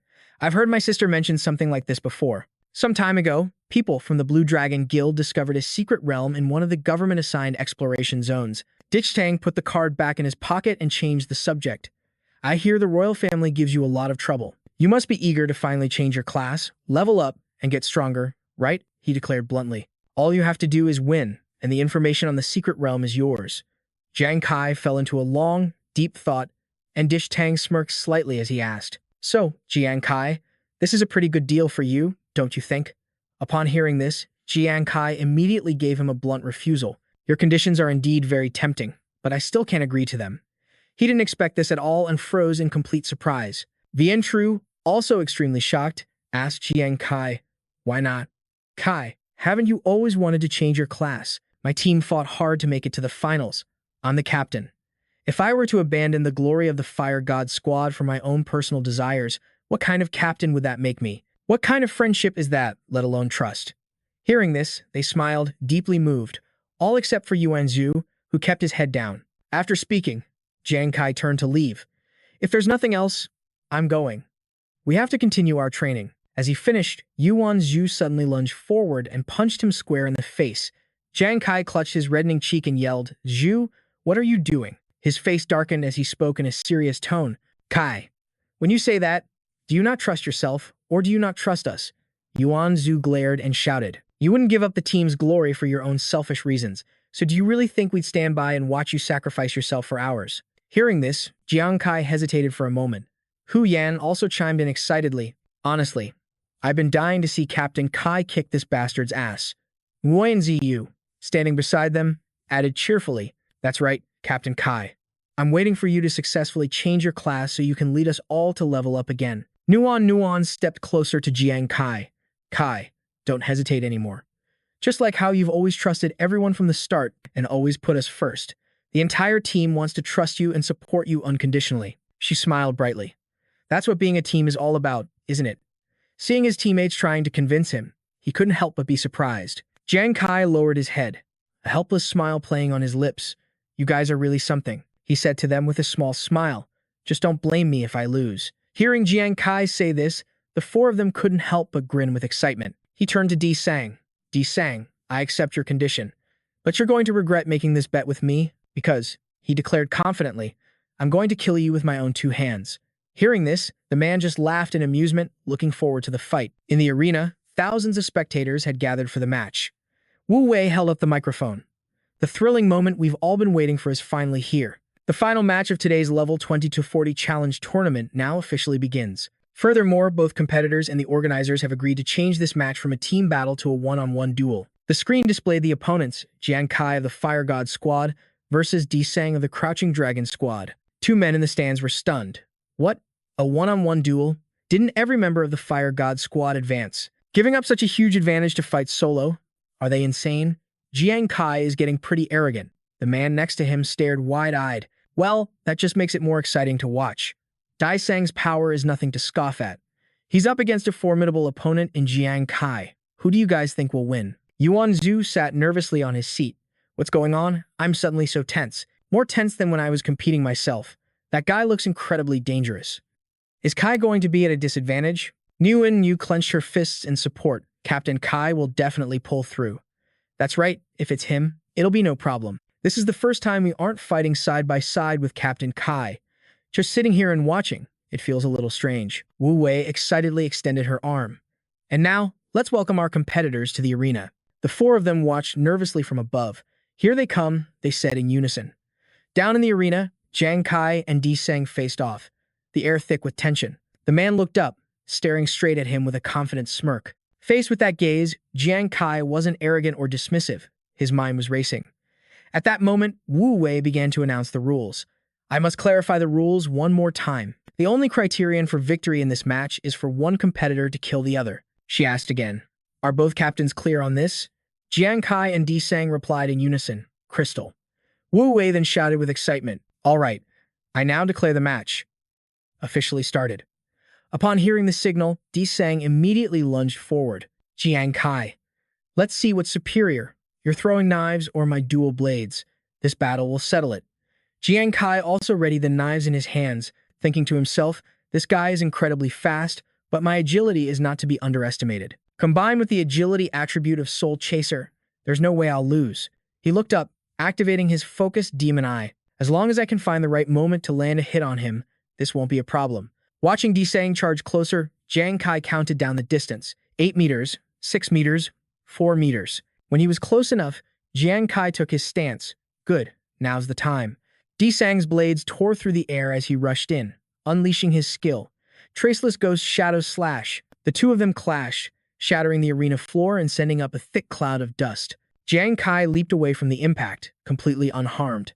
I've heard my sister mention something like this before. Some time ago, people from the Blue Dragon Guild discovered a secret realm in one of the government-assigned exploration zones. Dich Tang put the card back in his pocket and changed the subject. I hear the royal family gives you a lot of trouble. You must be eager to finally change your class, level up, and get stronger, right? He declared bluntly. All you have to do is win, and the information on the secret realm is yours. Jiang Kai fell into a long, deep thought, and Dich Tang smirked slightly as he asked, So, Jiang Kai, this is a pretty good deal for you, don't you think? Upon hearing this, Jiang Kai immediately gave him a blunt refusal. Your conditions are indeed very tempting, but I still can't agree to them. He didn't expect this at all and froze in complete surprise. Vian Tru, also extremely shocked, asked Jiang Kai, Why not? Kai, haven't you always wanted to change your class? My team fought hard to make it to the finals. I'm the captain. If I were to abandon the glory of the Fire God squad for my own personal desires, what kind of captain would that make me? What kind of friendship is that, let alone trust? Hearing this, they smiled, deeply moved, all except for Yuan Zhu, who kept his head down. After speaking, Jiang Kai turned to leave. If there's nothing else, I'm going. We have to continue our training. As he finished, Yuan Zhu suddenly lunged forward and punched him square in the face. Jiang Kai clutched his reddening cheek and yelled, "Zhu, what are you doing?" His face darkened as he spoke in a serious tone. "Kai, when you say that, do you not trust yourself, or do you not trust us?" Yuan Zhu glared and shouted, "You wouldn't give up the team's glory for your own selfish reasons, so do you really think we'd stand by and watch you sacrifice yourself for ours?" Hearing this, Jiang Kai hesitated for a moment. Hu Yan also chimed in excitedly, "Honestly, I've been dying to see Captain Kai kick this bastard's ass." Nguyen Ziyu, standing beside them, added cheerfully, "That's right, Captain Kai. I'm waiting for you to successfully change your class so you can lead us all to level up again." Nuan stepped closer to Jiang Kai. "Kai, don't hesitate anymore. Just like how you've always trusted everyone from the start and always put us first. The entire team wants to trust you and support you unconditionally." She smiled brightly. "That's what being a team is all about, isn't it?" Seeing his teammates trying to convince him, he couldn't help but be surprised. Jiang Kai lowered his head, a helpless smile playing on his lips. "You guys are really something," he said to them with a small smile. "Just don't blame me if I lose." Hearing Jiang Kai say this, the four of them couldn't help but grin with excitement. He turned to Di Sang. "Di Sang, I accept your condition, but you're going to regret making this bet with me, because," he declared confidently, "I'm going to kill you with my own two hands." Hearing this, the man just laughed in amusement, looking forward to the fight. In the arena, thousands of spectators had gathered for the match. Wu Wei held up the microphone. "The thrilling moment we've all been waiting for is finally here. The final match of today's level 20 to 40 challenge tournament now officially begins. Furthermore, both competitors and the organizers have agreed to change this match from a team battle to a one-on-one duel." The screen displayed the opponents, Jiang Kai of the Fire God Squad versus Di Sang of the Crouching Dragon Squad. Two men in the stands were stunned. What? A one-on-one duel? Didn't every member of the Fire God Squad advance? Giving up such a huge advantage to fight solo? Are they insane? Jiang Kai is getting pretty arrogant. The man next to him stared wide-eyed. Well, that just makes it more exciting to watch. Dai Sang's power is nothing to scoff at. He's up against a formidable opponent in Jiang Kai. Who do you guys think will win? Yuan Zhu sat nervously on his seat. What's going on? I'm suddenly so tense. More tense than when I was competing myself. That guy looks incredibly dangerous. Is Kai going to be at a disadvantage? Nguyen Yu clenched her fists in support. Captain Kai will definitely pull through. That's right, if it's him, it'll be no problem. This is the first time we aren't fighting side by side with Captain Kai. Just sitting here and watching, it feels a little strange. Wu Wei excitedly extended her arm. And now, let's welcome our competitors to the arena. The four of them watched nervously from above. Here they come, they said in unison. Down in the arena, Jiang Kai and Di Sang faced off, the air thick with tension. The man looked up, staring straight at him with a confident smirk. Faced with that gaze, Jiang Kai wasn't arrogant or dismissive. His mind was racing. At that moment, Wu Wei began to announce the rules. I must clarify the rules one more time. The only criterion for victory in this match is for one competitor to kill the other. She asked again. Are both captains clear on this? Jiang Kai and Di Sang replied in unison. Crystal. Wu Wei then shouted with excitement. All right, I now declare the match officially started. Upon hearing the signal, Di Sang immediately lunged forward. Jiang Kai. Let's see what's superior. You're throwing knives or my dual blades. This battle will settle it. Jiang Kai also readied the knives in his hands, thinking to himself, this guy is incredibly fast, but my agility is not to be underestimated. Combined with the agility attribute of Soul Chaser, there's no way I'll lose. He looked up, activating his focused demon eye. As long as I can find the right moment to land a hit on him, this won't be a problem. Watching Di Sang charge closer, Jiang Kai counted down the distance. 8 meters, 6 meters, 4 meters. When he was close enough, Jiang Kai took his stance. Good, now's the time. Di Sang's blades tore through the air as he rushed in, unleashing his skill. Traceless Ghost Shadow Slash. The two of them clashed, shattering the arena floor and sending up a thick cloud of dust. Jiang Kai leaped away from the impact, completely unharmed.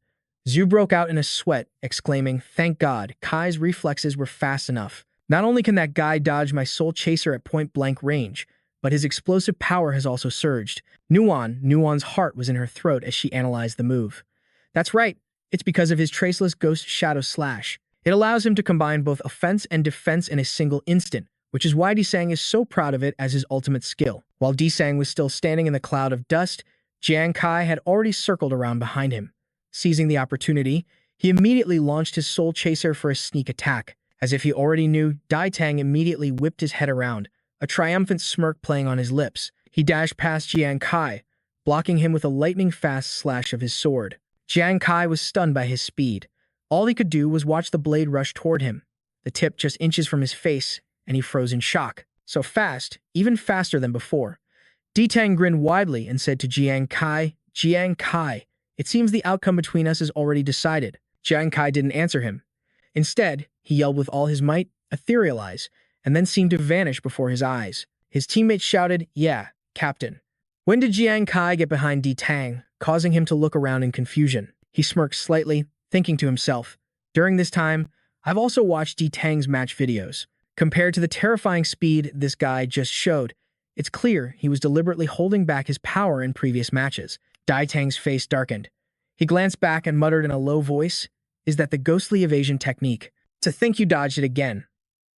Zhu broke out in a sweat, exclaiming, thank God, Kai's reflexes were fast enough. Not only can that guy dodge my Soul Chaser at point-blank range, but his explosive power has also surged. Nuan's heart was in her throat as she analyzed the move. That's right, it's because of his Traceless Ghost Shadow Slash. It allows him to combine both offense and defense in a single instant, which is why Disang is so proud of it as his ultimate skill. While Disang was still standing in the cloud of dust, Jiang Kai had already circled around behind him. Seizing the opportunity, he immediately launched his Soul Chaser for a sneak attack. As if he already knew, Dai Tang immediately whipped his head around, a triumphant smirk playing on his lips. He dashed past Jiang Kai, blocking him with a lightning-fast slash of his sword. Jiang Kai was stunned by his speed. All he could do was watch the blade rush toward him, the tip just inches from his face, and he froze in shock. So fast, even faster than before. Ditang grinned widely and said to Jiang Kai, it seems the outcome between us is already decided. Jiang Kai didn't answer him. Instead, he yelled with all his might, etherealize, and then seemed to vanish before his eyes. His teammates shouted, "Yeah, Captain." When did Jiang Kai get behind Ditang, causing him to look around in confusion? He smirked slightly, thinking to himself, during this time, I've also watched Ditang's match videos. Compared to the terrifying speed this guy just showed, it's clear he was deliberately holding back his power in previous matches. Ditang's face darkened. He glanced back and muttered in a low voice, "Is that the ghostly evasion technique? To think you dodged it again.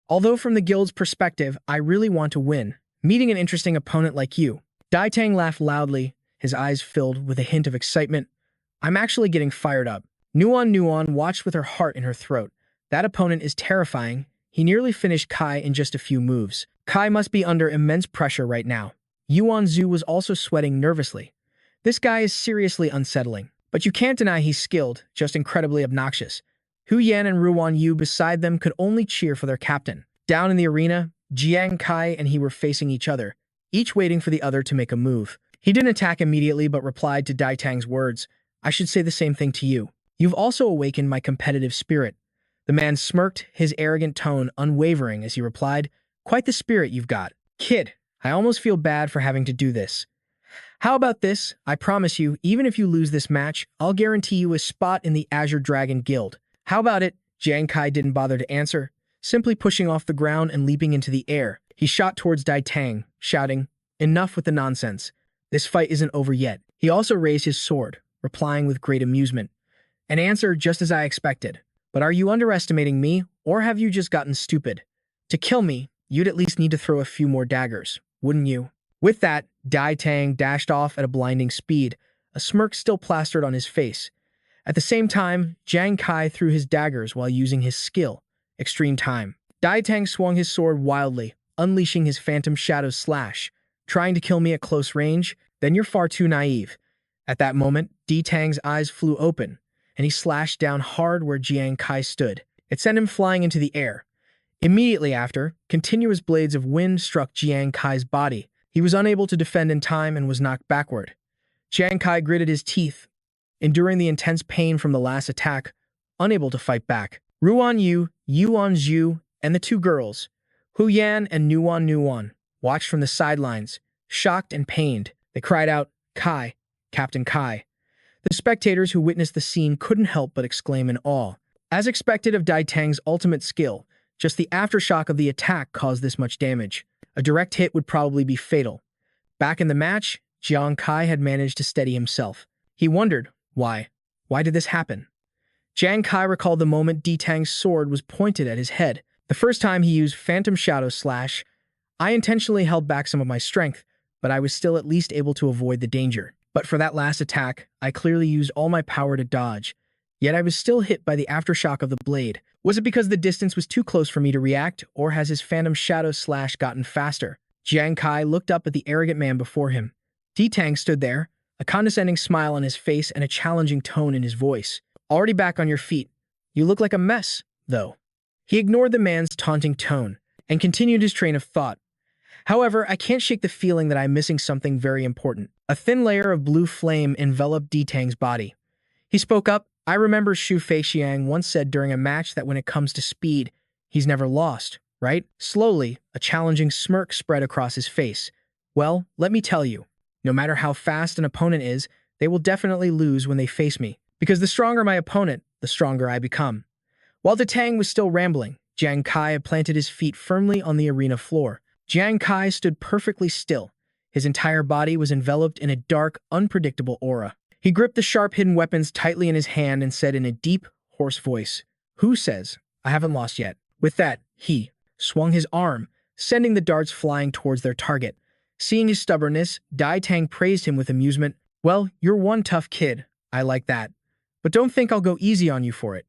Although from the guild's perspective, I really want to win, meeting an interesting opponent like you." Ditang laughed loudly, his eyes filled with a hint of excitement. "I'm actually getting fired up." Nuon watched with her heart in her throat. That opponent is terrifying. He nearly finished Kai in just a few moves. Kai must be under immense pressure right now. Yuan Zhu was also sweating nervously. This guy is seriously unsettling. But you can't deny he's skilled, just incredibly obnoxious. Hu Yan and Ruan Yu beside them could only cheer for their captain. Down in the arena, Jiang Kai and he were facing each other, each waiting for the other to make a move. He didn't attack immediately but replied to Dai Tang's words, "I should say the same thing to you. You've also awakened my competitive spirit." The man smirked, his arrogant tone unwavering as he replied, "Quite the spirit you've got. Kid, I almost feel bad for having to do this. How about this? I promise you, even if you lose this match, I'll guarantee you a spot in the Azure Dragon Guild. How about it?" Jiang Kai didn't bother to answer, simply pushing off the ground and leaping into the air. He shot towards Dai Tang, shouting, "Enough with the nonsense. This fight isn't over yet." He also raised his sword, replying with great amusement. "An answer just as I expected. But are you underestimating me, or have you just gotten stupid? To kill me, you'd at least need to throw a few more daggers, wouldn't you?" With that, Dai Tang dashed off at a blinding speed, a smirk still plastered on his face. At the same time, Jiang Kai threw his daggers while using his skill, Extreme Time. Dai Tang swung his sword wildly, unleashing his Phantom Shadow slash. "Trying to kill me at close range? Then you're far too naive." At that moment, Dai Tang's eyes flew open, and he slashed down hard where Jiang Kai stood. It sent him flying into the air. Immediately after, continuous blades of wind struck Jiang Kai's body. He was unable to defend in time and was knocked backward. Jiang Kai gritted his teeth, enduring the intense pain from the last attack, unable to fight back. Ruan Yu, Yuan Zhu, and the two girls, Hu Yan and Nuon, watched from the sidelines, shocked and pained. They cried out, "Kai, Captain Kai." The spectators who witnessed the scene couldn't help but exclaim in awe. As expected of Dai Tang's ultimate skill, just the aftershock of the attack caused this much damage. A direct hit would probably be fatal. Back in the match, Jiang Kai had managed to steady himself. He wondered, why? Why did this happen? Jiang Kai recalled the moment Ditang's sword was pointed at his head. The first time he used Phantom Shadow slash, "I intentionally held back some of my strength, but I was still at least able to avoid the danger. But for that last attack, I clearly used all my power to dodge. Yet I was still hit by the aftershock of the blade. Was it because the distance was too close for me to react, or has his Phantom Shadow slash gotten faster?" Jiang Kai looked up at the arrogant man before him. Ditang stood there, a condescending smile on his face and a challenging tone in his voice. "Already back on your feet. You look like a mess, though." He ignored the man's taunting tone and continued his train of thought. "However, I can't shake the feeling that I'm missing something very important." A thin layer of blue flame enveloped Ditang's body. He spoke up. "I remember Xu Feixiang once said during a match that when it comes to speed, he's never lost, right?" Slowly, a challenging smirk spread across his face. "Well, let me tell you, no matter how fast an opponent is, they will definitely lose when they face me. Because the stronger my opponent, the stronger I become." While Ditang was still rambling, Jiang Kai had planted his feet firmly on the arena floor. Jiang Kai stood perfectly still. His entire body was enveloped in a dark, unpredictable aura. He gripped the sharp hidden weapons tightly in his hand and said in a deep, hoarse voice, "Who says I haven't lost yet?" With that, he swung his arm, sending the darts flying towards their target. Seeing his stubbornness, Dai Tang praised him with amusement. "Well, you're one tough kid. I like that. But don't think I'll go easy on you for it."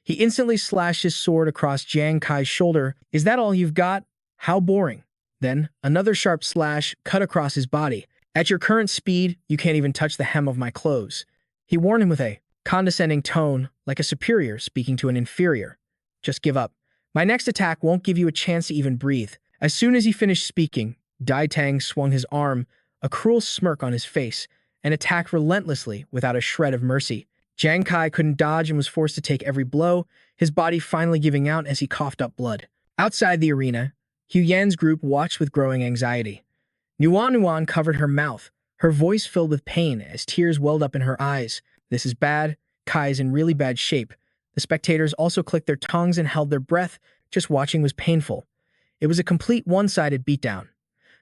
He instantly slashed his sword across Jiang Kai's shoulder. "Is that all you've got? How boring." Then, another sharp slash cut across his body. "At your current speed, you can't even touch the hem of my clothes." He warned him with a condescending tone, like a superior speaking to an inferior. "Just give up. My next attack won't give you a chance to even breathe." As soon as he finished speaking, Dai Tang swung his arm, a cruel smirk on his face, and attacked relentlessly without a shred of mercy. Jiang Kai couldn't dodge and was forced to take every blow, his body finally giving out as he coughed up blood. Outside the arena, Hu Yan's group watched with growing anxiety. Nuan covered her mouth, her voice filled with pain as tears welled up in her eyes. "This is bad. Kai is in really bad shape." The spectators also clicked their tongues and held their breath. Just watching was painful. It was a complete one-sided beatdown.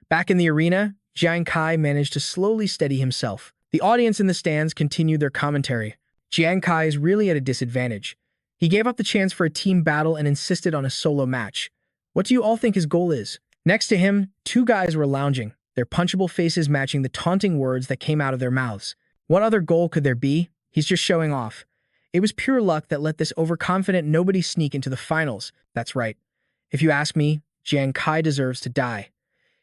Back in the arena, Jiang Kai managed to slowly steady himself. The audience in the stands continued their commentary. Jiang Kai is really at a disadvantage. He gave up the chance for a team battle and insisted on a solo match. What do you all think his goal is? Next to him, two guys were lounging, their punchable faces matching the taunting words that came out of their mouths. What other goal could there be? He's just showing off. It was pure luck that let this overconfident nobody sneak into the finals. That's right. If you ask me, Jiang Kai deserves to die.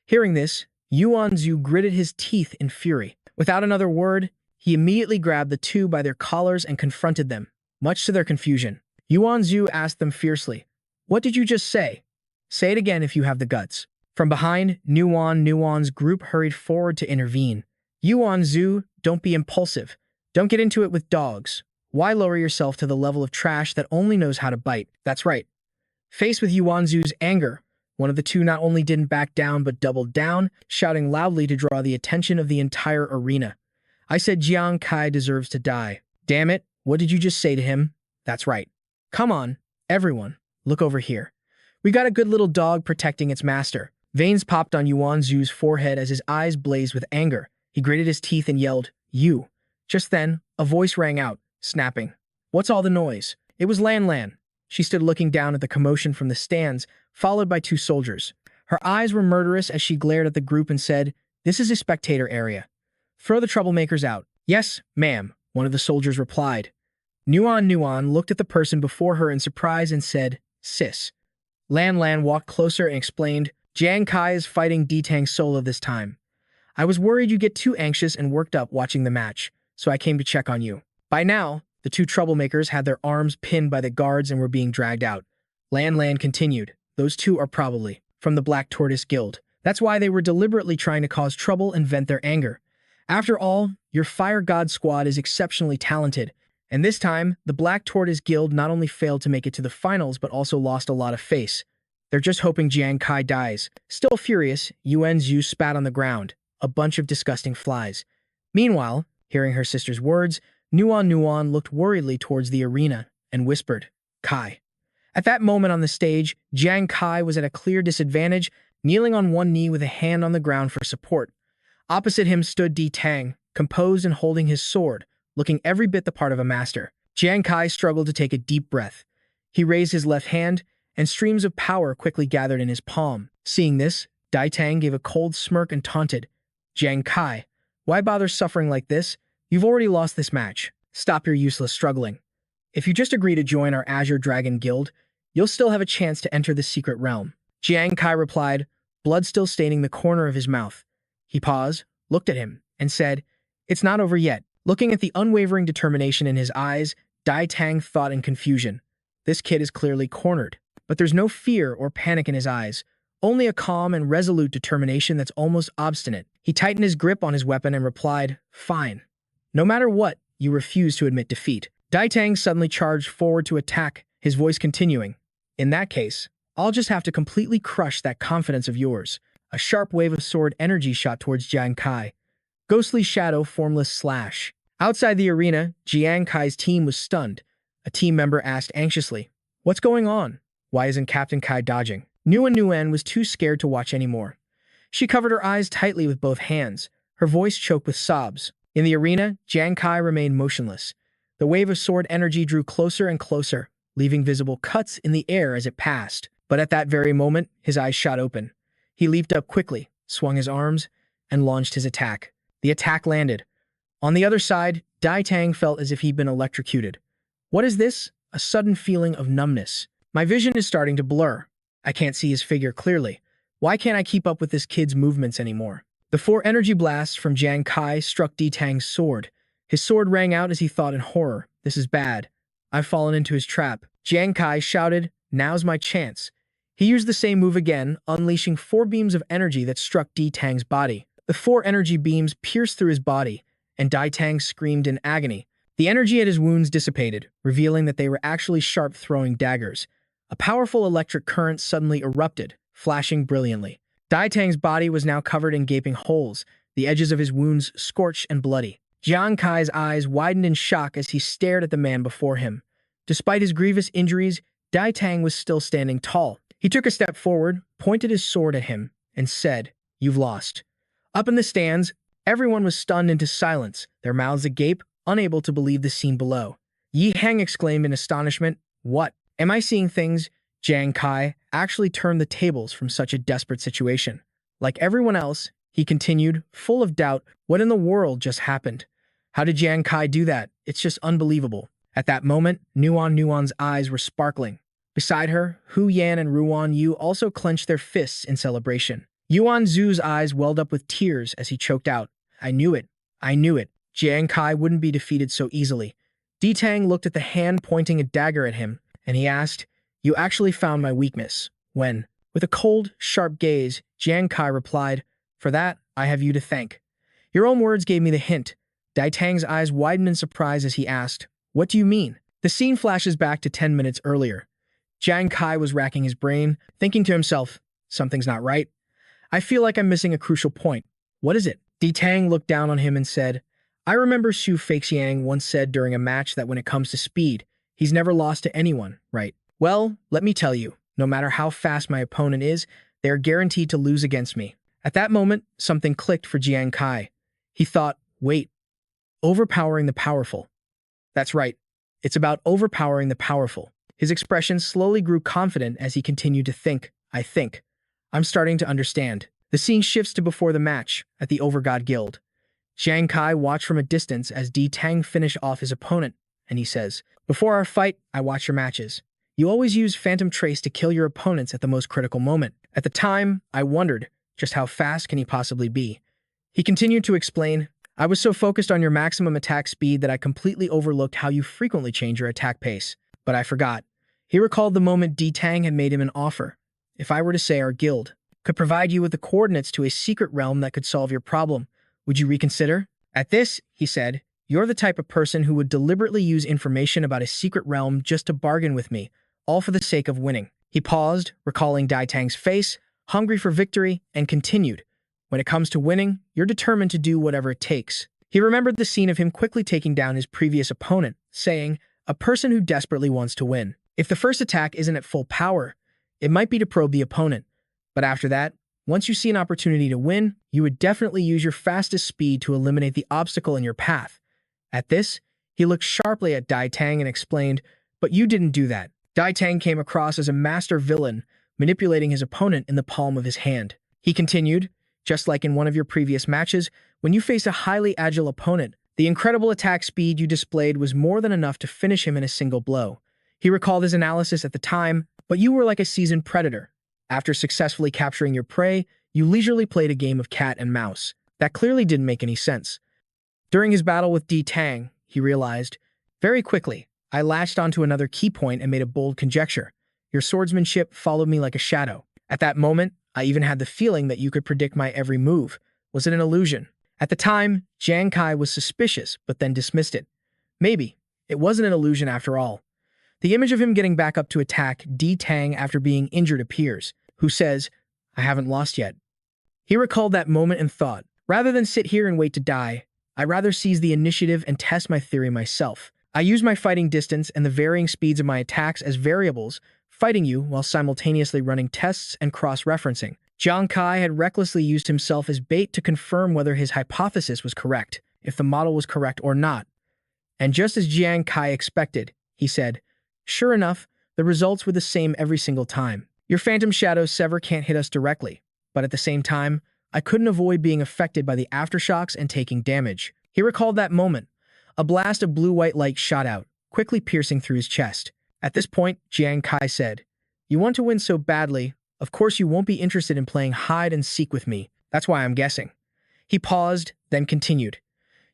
Hearing this, Yuan Zhu gritted his teeth in fury. Without another word, he immediately grabbed the two by their collars and confronted them. Much to their confusion, Yuan Zhu asked them fiercely, "What did you just say? Say it again if you have the guts." From behind, Nuan's group hurried forward to intervene. "Yuan Zhu, don't be impulsive. Don't get into it with dogs. Why lower yourself to the level of trash that only knows how to bite?" That's right. Faced with Yuan Zhu's anger, one of the two not only didn't back down but doubled down, shouting loudly to draw the attention of the entire arena. "I said Jiang Kai deserves to die. Damn it, what did you just say to him?" That's right. Come on, everyone, look over here. We got a good little dog protecting its master. Veins popped on Yuan Zhu's forehead as his eyes blazed with anger. He gritted his teeth and yelled, "You." Just then, a voice rang out, snapping. "What's all the noise?" It was Lan. She stood looking down at the commotion from the stands, followed by two soldiers. Her eyes were murderous as she glared at the group and said, "This is a spectator area. Throw the troublemakers out." "Yes, ma'am," one of the soldiers replied. Nuan looked at the person before her in surprise and said, "Sis." Lan walked closer and explained, "Jiang Kai is fighting Ditang solo this time. I was worried you'd get too anxious and worked up watching the match, so I came to check on you." By now, the two troublemakers had their arms pinned by the guards and were being dragged out. Lan continued, "Those two are probably from the Black Tortoise Guild. That's why they were deliberately trying to cause trouble and vent their anger. After all, your Fire God squad is exceptionally talented, and this time, the Black Tortoise Guild not only failed to make it to the finals but also lost a lot of face. They're just hoping Jiang Kai dies." Still furious, Yuan Zhu spat on the ground, a bunch of disgusting flies. Meanwhile, hearing her sister's words, Nuan looked worriedly towards the arena and whispered, "Kai." At that moment on the stage, Jiang Kai was at a clear disadvantage, kneeling on one knee with a hand on the ground for support. Opposite him stood Di Tang, composed and holding his sword, looking every bit the part of a master. Jiang Kai struggled to take a deep breath. He raised his left hand, and streams of power quickly gathered in his palm. Seeing this, Di Tang gave a cold smirk and taunted, "Jiang Kai, why bother suffering like this? You've already lost this match. Stop your useless struggling. If you just agree to join our Azure Dragon Guild, you'll still have a chance to enter the secret realm." Jiang Kai replied, blood still staining the corner of his mouth. He paused, looked at him, and said, "It's not over yet." Looking at the unwavering determination in his eyes, Dai Tang thought in confusion. This kid is clearly cornered, but there's no fear or panic in his eyes, only a calm and resolute determination that's almost obstinate. He tightened his grip on his weapon and replied, "Fine. No matter what, you refuse to admit defeat." Dai Tang suddenly charged forward to attack, his voice continuing, "In that case, I'll just have to completely crush that confidence of yours." A sharp wave of sword energy shot towards Jiang Kai. Ghostly shadow, formless slash. Outside the arena, Jiang Kai's team was stunned. A team member asked anxiously, "What's going on? Why isn't Captain Kai dodging?" Nguyen was too scared to watch anymore. She covered her eyes tightly with both hands, her voice choked with sobs. In the arena, Jiang Kai remained motionless. The wave of sword energy drew closer and closer, leaving visible cuts in the air as it passed. But at that very moment, his eyes shot open. He leaped up quickly, swung his arms, and launched his attack. The attack landed. On the other side, Dai Tang felt as if he'd been electrocuted. What is this? A sudden feeling of numbness. My vision is starting to blur. I can't see his figure clearly. Why can't I keep up with this kid's movements anymore? The 4 energy blasts from Jiang Kai struck Di Tang's sword. His sword rang out as he thought in horror. This is bad. I've fallen into his trap. Jiang Kai shouted, now's my chance. He used the same move again, unleashing 4 beams of energy that struck Di Tang's body. The 4 energy beams pierced through his body, and Dai Tang screamed in agony. The energy at his wounds dissipated, revealing that they were actually sharp throwing daggers. A powerful electric current suddenly erupted, flashing brilliantly. Dai Tang's body was now covered in gaping holes, the edges of his wounds scorched and bloody. Jiang Kai's eyes widened in shock as he stared at the man before him. Despite his grievous injuries, Dai Tang was still standing tall. He took a step forward, pointed his sword at him, and said, "You've lost." Up in the stands, everyone was stunned into silence, their mouths agape, unable to believe the scene below. Yi Heng exclaimed in astonishment, "What? Am I seeing things?" Jiang Kai actually turned the tables from such a desperate situation. Like everyone else, he continued, full of doubt, what in the world just happened? How did Jiang Kai do that? It's just unbelievable. At that moment, Nuan's eyes were sparkling. Beside her, Hu Yan and Ruan Yu also clenched their fists in celebration. Yuan Zhu's eyes welled up with tears as he choked out, "I knew it. I knew it. Jiang Kai wouldn't be defeated so easily." Di Tang looked at the hand pointing a dagger at him, and he asked, "You actually found my weakness. When?" With a cold, sharp gaze, Jiang Kai replied, "For that, I have you to thank. Your own words gave me the hint." Dai Tang's eyes widened in surprise as he asked, "What do you mean?" The scene flashes back to 10 minutes earlier. Jiang Kai was racking his brain, thinking to himself, something's not right. I feel like I'm missing a crucial point. What is it? Di Tang looked down on him and said, "I remember Xu Feixiang once said during a match that when it comes to speed, he's never lost to anyone, right? Well, let me tell you, no matter how fast my opponent is, they are guaranteed to lose against me." At that moment, something clicked for Jiang Kai. He thought, wait, overpowering the powerful. That's right. It's about overpowering the powerful. His expression slowly grew confident as he continued to think, I think. I'm starting to understand. The scene shifts to before the match, at the Overgod Guild. Jiang Kai watched from a distance as Di Tang finished off his opponent, and he says, "Before our fight, I watch your matches. You always use Phantom Trace to kill your opponents at the most critical moment. At the time, I wondered, just how fast can he possibly be?" He continued to explain, "I was so focused on your maximum attack speed that I completely overlooked how you frequently change your attack pace. But I forgot." He recalled the moment Di Tang had made him an offer. "If I were to say our guild could provide you with the coordinates to a secret realm that could solve your problem, would you reconsider?" At this, he said, "You're the type of person who would deliberately use information about a secret realm just to bargain with me, all for the sake of winning." He paused, recalling Dai Tang's face, hungry for victory, and continued, "When it comes to winning, you're determined to do whatever it takes." He remembered the scene of him quickly taking down his previous opponent, saying, "A person who desperately wants to win. If the first attack isn't at full power, it might be to probe the opponent. But after that, once you see an opportunity to win, you would definitely use your fastest speed to eliminate the obstacle in your path." At this, he looked sharply at Dai Tang and explained, "But you didn't do that." Dai Tang came across as a master villain, manipulating his opponent in the palm of his hand. He continued, "Just like in one of your previous matches, when you face a highly agile opponent, the incredible attack speed you displayed was more than enough to finish him in a single blow." He recalled his analysis at the time, "But you were like a seasoned predator. After successfully capturing your prey, you leisurely played a game of cat and mouse. That clearly didn't make any sense." During his battle with Di Tang, he realized, "Very quickly, I latched onto another key point and made a bold conjecture. Your swordsmanship followed me like a shadow. At that moment, I even had the feeling that you could predict my every move. Was it an illusion?" At the time, Jiang Kai was suspicious, but then dismissed it. Maybe. It wasn't an illusion after all. The image of him getting back up to attack Di Tang after being injured appears, who says, "I haven't lost yet." He recalled that moment and thought, rather than sit here and wait to die, I'd rather seize the initiative and test my theory myself. I use my fighting distance and the varying speeds of my attacks as variables, fighting you while simultaneously running tests and cross-referencing. Jiang Kai had recklessly used himself as bait to confirm whether his hypothesis was correct, if the model was correct or not. And just as Jiang Kai expected, he said, "Sure enough, the results were the same every single time. Your phantom shadow sever can't hit us directly. but at the same time, I couldn't avoid being affected by the aftershocks and taking damage. He recalled that moment. A blast of blue-white light shot out, quickly piercing through his chest. At this point, Jiang Kai said, "You want to win so badly, of course you won't be interested in playing hide-and-seek with me. That's why I'm guessing." He paused, then continued.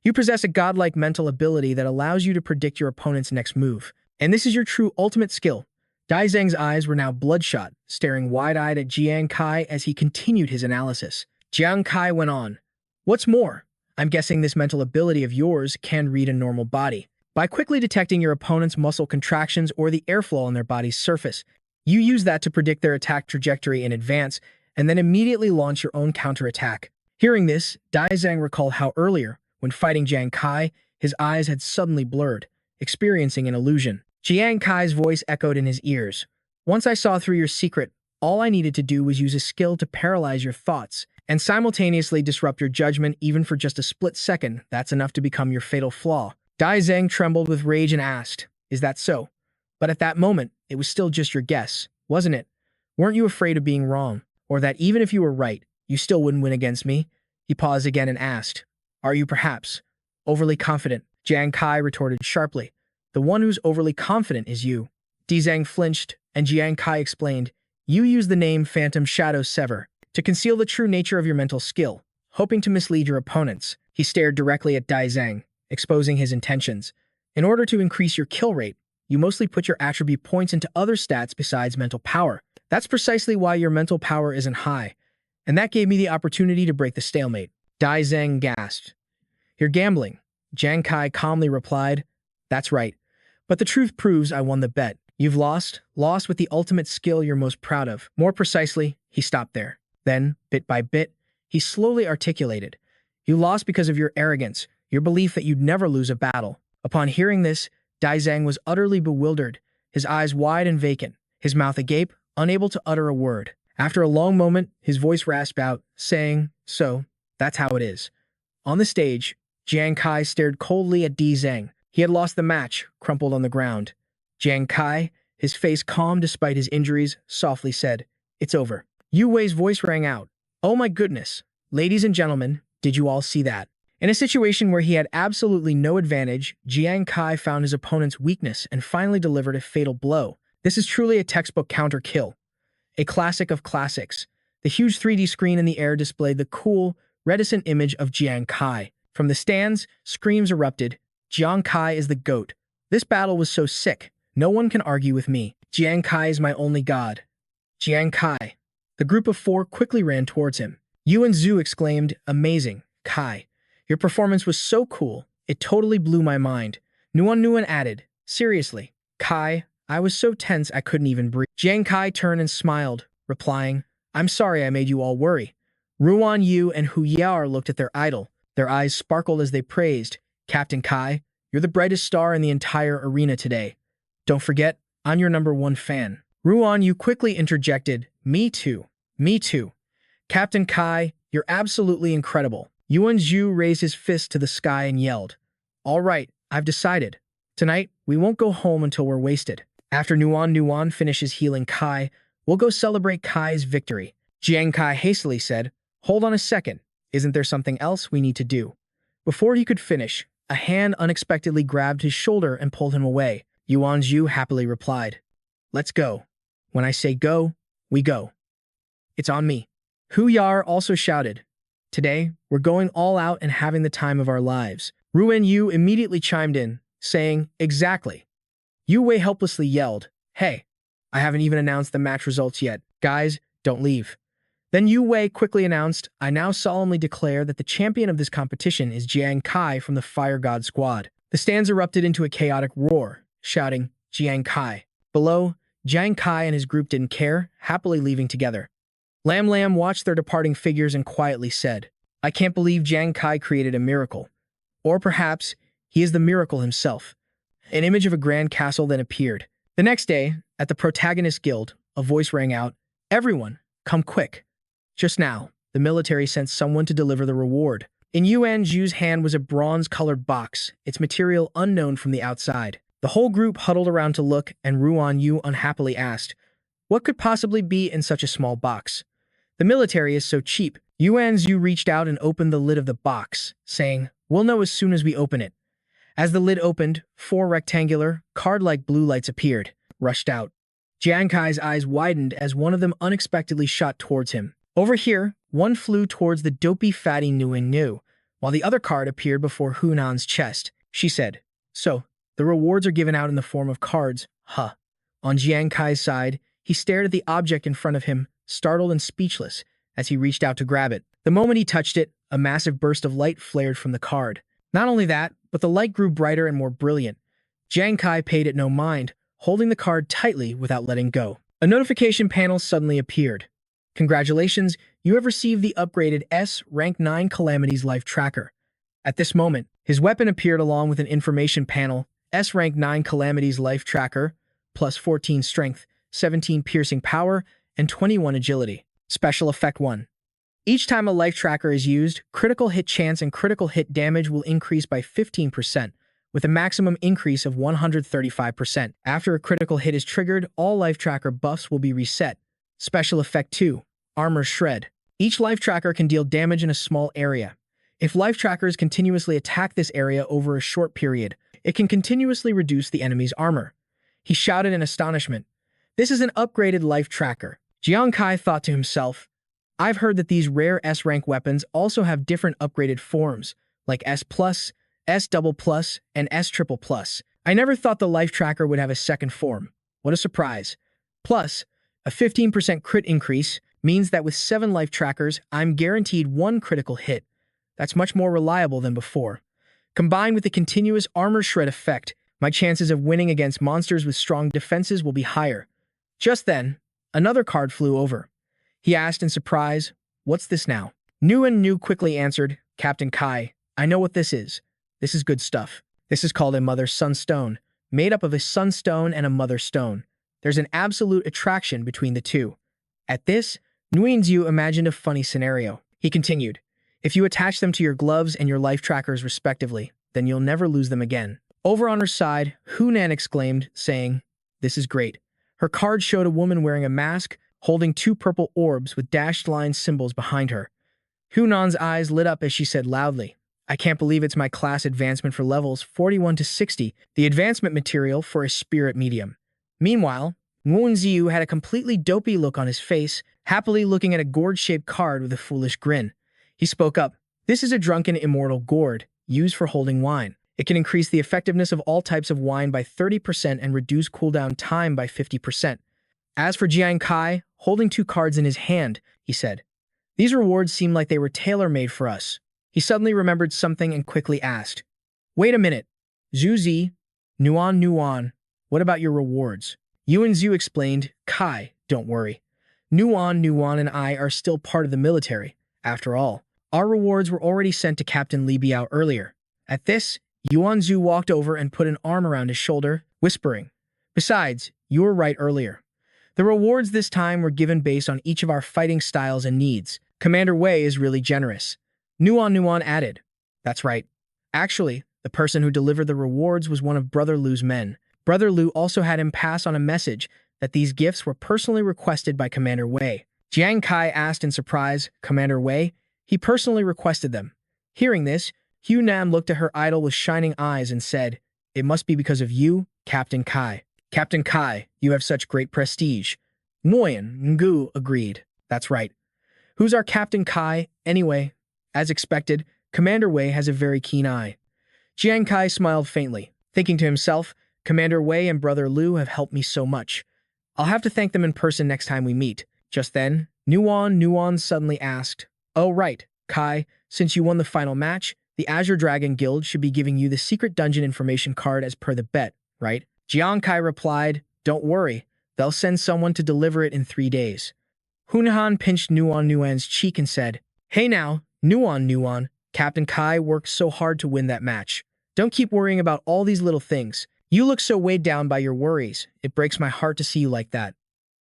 "You possess a godlike mental ability that allows you to predict your opponent's next move. And this is your true ultimate skill." Dai Zheng's eyes were now bloodshot, staring wide-eyed at Jiang Kai as he continued his analysis. Jiang Kai went on, "What's more, I'm guessing this mental ability of yours can read a normal body. By quickly detecting your opponent's muscle contractions or the airflow on their body's surface, you use that to predict their attack trajectory in advance and then immediately launch your own counterattack." Hearing this, Dai Zheng recalled how earlier, when fighting Jiang Kai, his eyes had suddenly blurred, experiencing an illusion. Jiang Kai's voice echoed in his ears. "Once I saw through your secret, all I needed to do was use a skill to paralyze your thoughts and simultaneously disrupt your judgment even for just a split second. That's enough to become your fatal flaw." Dai Zheng trembled with rage and asked, "Is that so?" But at that moment, it was still just your guess, wasn't it? Weren't you afraid of being wrong? Or that even if you were right, you still wouldn't win against me? He paused again and asked, "Are you perhaps overly confident?" Jiang Kai retorted sharply, "The one who's overly confident is you." Dai Zheng flinched, and Jiang Kai explained, "You use the name Phantom Shadow Sever to conceal the true nature of your mental skill, hoping to mislead your opponents." He stared directly at Dai Zheng, exposing his intentions. "In order to increase your kill rate, you mostly put your attribute points into other stats besides mental power. That's precisely why your mental power isn't high, and that gave me the opportunity to break the stalemate." Dai Zheng gasped. "You're gambling." Jiang Kai calmly replied, "That's right. But the truth proves I won the bet. You've lost with the ultimate skill you're most proud of." More precisely, he stopped there. Then, bit by bit, he slowly articulated, "You lost because of your arrogance, your belief that you'd never lose a battle." Upon hearing this, Dai Zheng was utterly bewildered, his eyes wide and vacant, his mouth agape, unable to utter a word. After a long moment, his voice rasped out, saying, "So, that's how it is." On the stage, Jiang Kai stared coldly at Dai Zheng. He had lost the match, crumpled on the ground. Jiang Kai, his face calm despite his injuries, softly said, "It's over." Yu Wei's voice rang out, "Oh my goodness. Ladies and gentlemen, did you all see that?" In a situation where he had absolutely no advantage, Jiang Kai found his opponent's weakness and finally delivered a fatal blow. This is truly a textbook counter kill. A classic of classics. The huge 3D screen in the air displayed the cool, reticent image of Jiang Kai. From the stands, screams erupted. "Jiang Kai is the GOAT. This battle was so sick. No one can argue with me. Jiang Kai is my only god. Jiang Kai." The group of four quickly ran towards him. Yu and Zhu exclaimed, "Amazing, Kai. Your performance was so cool. It totally blew my mind." Nuan added, "Seriously, Kai, I was so tense I couldn't even breathe." Jiang Kai turned and smiled, replying, "I'm sorry I made you all worry." Ruan Yu and Hu Yao'er looked at their idol. Their eyes sparkled as they praised, "Captain Kai, you're the brightest star in the entire arena today. Don't forget, I'm your #1 fan." Ruan Yu quickly interjected, "Me too. Me too. Captain Kai, you're absolutely incredible." Yuan Zhu raised his fist to the sky and yelled, "All right, I've decided. Tonight, we won't go home until we're wasted. After Nuan finishes healing Kai, we'll go celebrate Kai's victory." Jiang Kai hastily said, "Hold on a second. Isn't there something else we need to do?" Before he could finish, a hand unexpectedly grabbed his shoulder and pulled him away. Yuan Zhu happily replied, "Let's go. When I say go, we go. It's on me." Hu Yao'er also shouted, "Today, we're going all out and having the time of our lives." Ruan Yu immediately chimed in, saying, "Exactly." Yu Wei helplessly yelled, "Hey, I haven't even announced the match results yet. Guys, don't leave." Then Yu Wei quickly announced, "I now solemnly declare that the champion of this competition is Jiang Kai from the Fire God Squad." The stands erupted into a chaotic roar, shouting, "Jiang Kai." Below, Jiang Kai and his group didn't care, happily leaving together. Lam Lam watched their departing figures and quietly said, "I can't believe Jiang Kai created a miracle. Or perhaps, he is the miracle himself." An image of a grand castle then appeared. The next day, at the Protagonist Guild, a voice rang out, "Everyone, come quick." Just now, the military sent someone to deliver the reward. In Yuan Zhu's hand was a bronze-colored box, its material unknown from the outside. The whole group huddled around to look, and Ruan Yu unhappily asked, "What could possibly be in such a small box?" The military is so cheap. Yuan Zhu reached out and opened the lid of the box, saying, "We'll know as soon as we open it." As the lid opened, 4 rectangular, card-like blue lights appeared, rushed out. Jiang Kai's eyes widened as one of them unexpectedly shot towards him. Over here, one flew towards the dopey fatty Nguyen Nhu, while the other card appeared before Hunan's chest. She said, "So, the rewards are given out in the form of cards, huh?" On Jiang Kai's side, he stared at the object in front of him, startled and speechless, as he reached out to grab it. The moment he touched it, a massive burst of light flared from the card. Not only that, but the light grew brighter and more brilliant. Jiang Kai paid it no mind, holding the card tightly without letting go. A notification panel suddenly appeared. "Congratulations, you have received the upgraded S Rank 9 Calamities Life Tracker." At this moment, his weapon appeared along with an information panel. S Rank 9 Calamities Life Tracker, plus 14 Strength, 17 Piercing Power, and 21 Agility. Special Effect 1. Each time a life tracker is used, critical hit chance and critical hit damage will increase by 15%, with a maximum increase of 135%. After a critical hit is triggered, all life tracker buffs will be reset. Special Effect 2. Armor Shred. Each life tracker can deal damage in a small area. If life trackers continuously attack this area over a short period, it can continuously reduce the enemy's armor. He shouted in astonishment. This is an upgraded life tracker. Jiang Kai thought to himself, "I've heard that these rare S-rank weapons also have different upgraded forms, like S+, S++, and S++. I never thought the life tracker would have a second form. What a surprise." Plus, a 15% crit increase means that with 7 life trackers, I'm guaranteed 1 critical hit. That's much more reliable than before. Combined with the continuous armor shred effect, my chances of winning against monsters with strong defenses will be higher. Just then, another card flew over. He asked in surprise, "What's this now?" Nguyen Nhu quickly answered, "Captain Kai, I know what this is. This is good stuff. This is called a mother-son stone, made up of a sunstone and a mother stone. There's an absolute attraction between the two." At this, Nguyen Zhu imagined a funny scenario. He continued, "If you attach them to your gloves and your life trackers respectively, then you'll never lose them again." Over on her side, Hunan exclaimed, saying, "This is great." Her card showed a woman wearing a mask, holding 2 purple orbs with dashed line symbols behind her. Hunan's eyes lit up as she said loudly, "I can't believe it's my class advancement for levels 41 to 60, the advancement material for a spirit medium." Meanwhile, Nguyen Zhu had a completely dopey look on his face, happily looking at a gourd-shaped card with a foolish grin. He spoke up, "This is a drunken immortal gourd, used for holding wine. It can increase the effectiveness of all types of wine by 30% and reduce cooldown time by 50%. As for Jiang Kai, holding 2 cards in his hand, he said, "These rewards seem like they were tailor-made for us." He suddenly remembered something and quickly asked, "Wait a minute, Zhu Nuan, what about your rewards?" Yuan Zhu explained, "Kai, don't worry. Nuan and I are still part of the military. After all, our rewards were already sent to Captain Li Biao earlier." At this, Yuan Zhu walked over and put an arm around his shoulder, whispering, "Besides, you were right earlier. The rewards this time were given based on each of our fighting styles and needs. Commander Wei is really generous." Nuan added, "That's right. Actually, the person who delivered the rewards was one of Brother Lu's men. Brother Lu also had him pass on a message that these gifts were personally requested by Commander Wei." Jiang Kai asked in surprise, "Commander Wei? He personally requested them." Hearing this, Hunan looked at her idol with shining eyes and said, "It must be because of you, Captain Kai." "Captain Kai, you have such great prestige." Nguyen Nhu agreed. "That's right. Who's our Captain Kai, anyway?" As expected, Commander Wei has a very keen eye. Jiang Kai smiled faintly, thinking to himself, "Commander Wei and Brother Lu have helped me so much. I'll have to thank them in person next time we meet." Just then, Nuan suddenly asked, "Oh right, Kai, since you won the final match, the Azure Dragon Guild should be giving you the secret dungeon information card as per the bet, right?" Jiang Kai replied, "Don't worry, they'll send someone to deliver it in 3 days." Hunan pinched Nuan's cheek and said, "Hey now, Nuan, Captain Kai worked so hard to win that match. Don't keep worrying about all these little things. You look so weighed down by your worries. It breaks my heart to see you like that."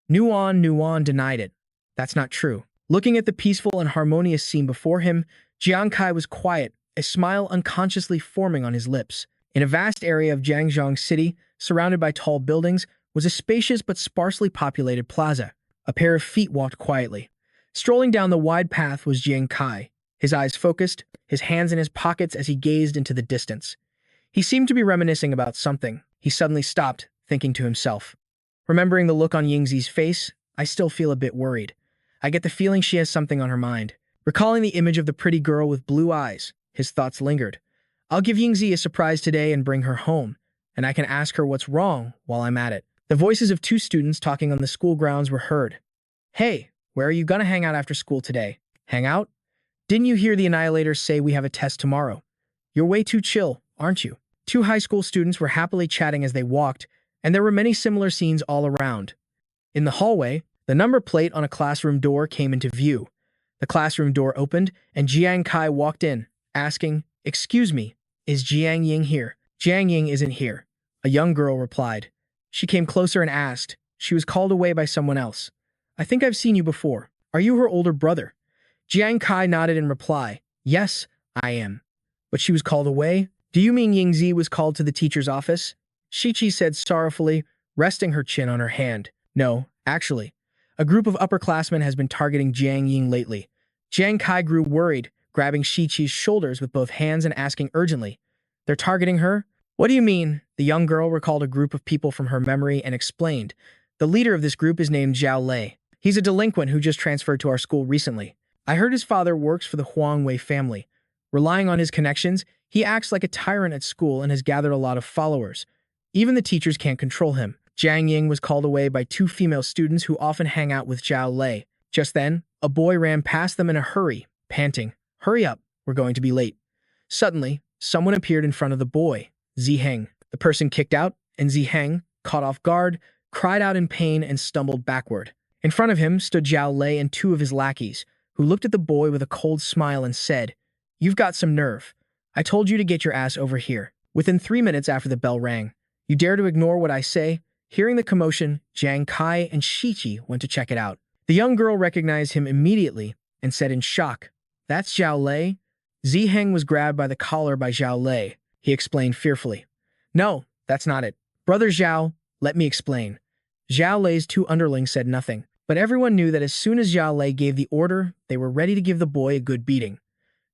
Nuan denied it. That's not true. Looking at the peaceful and harmonious scene before him, Jiang Kai was quiet, a smile unconsciously forming on his lips. In a vast area of Jiangzhong City, surrounded by tall buildings, was a spacious but sparsely populated plaza. A pair of feet walked quietly. Strolling down the wide path was Jiang Kai, his eyes focused, his hands in his pockets as he gazed into the distance. He seemed to be reminiscing about something. He suddenly stopped, thinking to himself. Remembering the look on Yingzi's face, I still feel a bit worried. I get the feeling she has something on her mind. Recalling the image of the pretty girl with blue eyes, his thoughts lingered. I'll give Yingzi a surprise today and bring her home, and I can ask her what's wrong while I'm at it. The voices of two students talking on the school grounds were heard. Hey, where are you gonna hang out after school today? Hang out? Didn't you hear the Annihilators say we have a test tomorrow? You're way too chill, aren't you? Two high school students were happily chatting as they walked, and there were many similar scenes all around. In the hallway, the number plate on a classroom door came into view. The classroom door opened, and Jiang Kai walked in, asking, "Excuse me, is Jiang Ying here?" "Jiang Ying isn't here," a young girl replied. She came closer and asked. She was called away by someone else. "I think I've seen you before. Are you her older brother?" Jiang Kai nodded in reply. "Yes, I am." "But she was called away? Do you mean Yingzi was called to the teacher's office?" Shichi said sorrowfully, resting her chin on her hand. "No, actually. A group of upperclassmen has been targeting Jiang Ying lately." Jiang Kai grew worried, grabbing Shichi's shoulders with both hands and asking urgently, "They're targeting her? What do you mean?" The young girl recalled a group of people from her memory and explained. "The leader of this group is named Zhao Lei. He's a delinquent who just transferred to our school recently. I heard his father works for the Huang Wei family. Relying on his connections, he acts like a tyrant at school and has gathered a lot of followers. Even the teachers can't control him." Jiang Ying was called away by two female students who often hang out with Zhao Lei. Just then, a boy ran past them in a hurry, panting, "Hurry up, we're going to be late." Suddenly, someone appeared in front of the boy, Ziheng. The person kicked out, and Ziheng, caught off guard, cried out in pain and stumbled backward. In front of him stood Zhao Lei and two of his lackeys, who looked at the boy with a cold smile and said, "You've got some nerve. I told you to get your ass over here." Within 3 minutes after the bell rang, "You dare to ignore what I say?" Hearing the commotion, Jiang Kai and Shichi went to check it out. The young girl recognized him immediately and said in shock, "That's Zhao Lei?" Ziheng was grabbed by the collar by Zhao Lei. He explained fearfully, "No, that's not it. Brother Zhao, let me explain." Zhao Lei's two underlings said nothing, but everyone knew that as soon as Zhao Lei gave the order, they were ready to give the boy a good beating.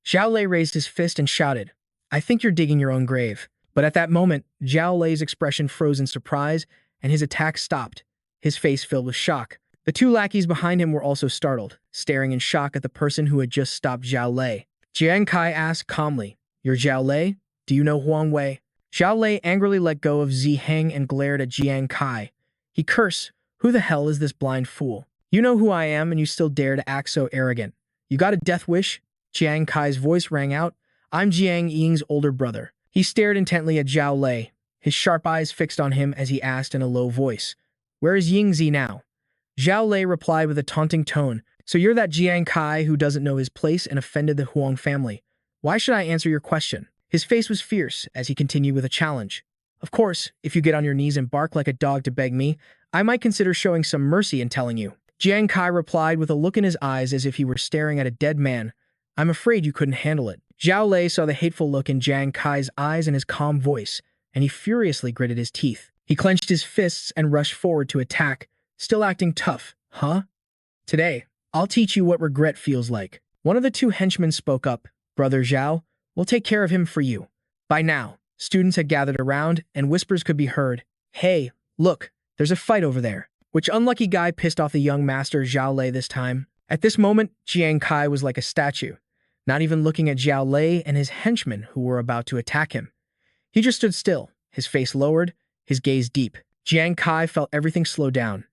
Zhao Lei raised his fist and shouted, "I think you're digging your own grave." But at that moment, Zhao Lei's expression froze in surprise, and his attack stopped, his face filled with shock. The two lackeys behind him were also startled, staring in shock at the person who had just stopped Zhao Lei. Jiang Kai asked calmly, "You're Zhao Lei? Do you know Huang Wei?" Zhao Lei angrily let go of Ziheng and glared at Jiang Kai. He cursed, "Who the hell is this blind fool? You know who I am and you still dare to act so arrogant. You got a death wish?" Jiang Kai's voice rang out. "I'm Jiang Ying's older brother." He stared intently at Zhao Lei, his sharp eyes fixed on him as he asked in a low voice, "Where is Yingzi now?" Zhao Lei replied with a taunting tone, "So you're that Jiang Kai who doesn't know his place and offended the Huang family. Why should I answer your question?" His face was fierce as he continued with a challenge. "Of course, if you get on your knees and bark like a dog to beg me, I might consider showing some mercy in telling you." Jiang Kai replied with a look in his eyes as if he were staring at a dead man. "I'm afraid you couldn't handle it." Zhao Lei saw the hateful look in Jiang Kai's eyes and his calm voice, and he furiously gritted his teeth. He clenched his fists and rushed forward to attack, still acting tough. "Huh? Today, I'll teach you what regret feels like." One of the two henchmen spoke up, "Brother Zhao, we'll take care of him for you." By now, students had gathered around, and whispers could be heard. "Hey, look, there's a fight over there." Which unlucky guy pissed off the young master Zhao Lei this time? At this moment, Jiang Kai was like a statue, not even looking at Zhao Lei and his henchmen who were about to attack him. He just stood still, his face lowered, his gaze deep. Jiang Kai felt everything slow down.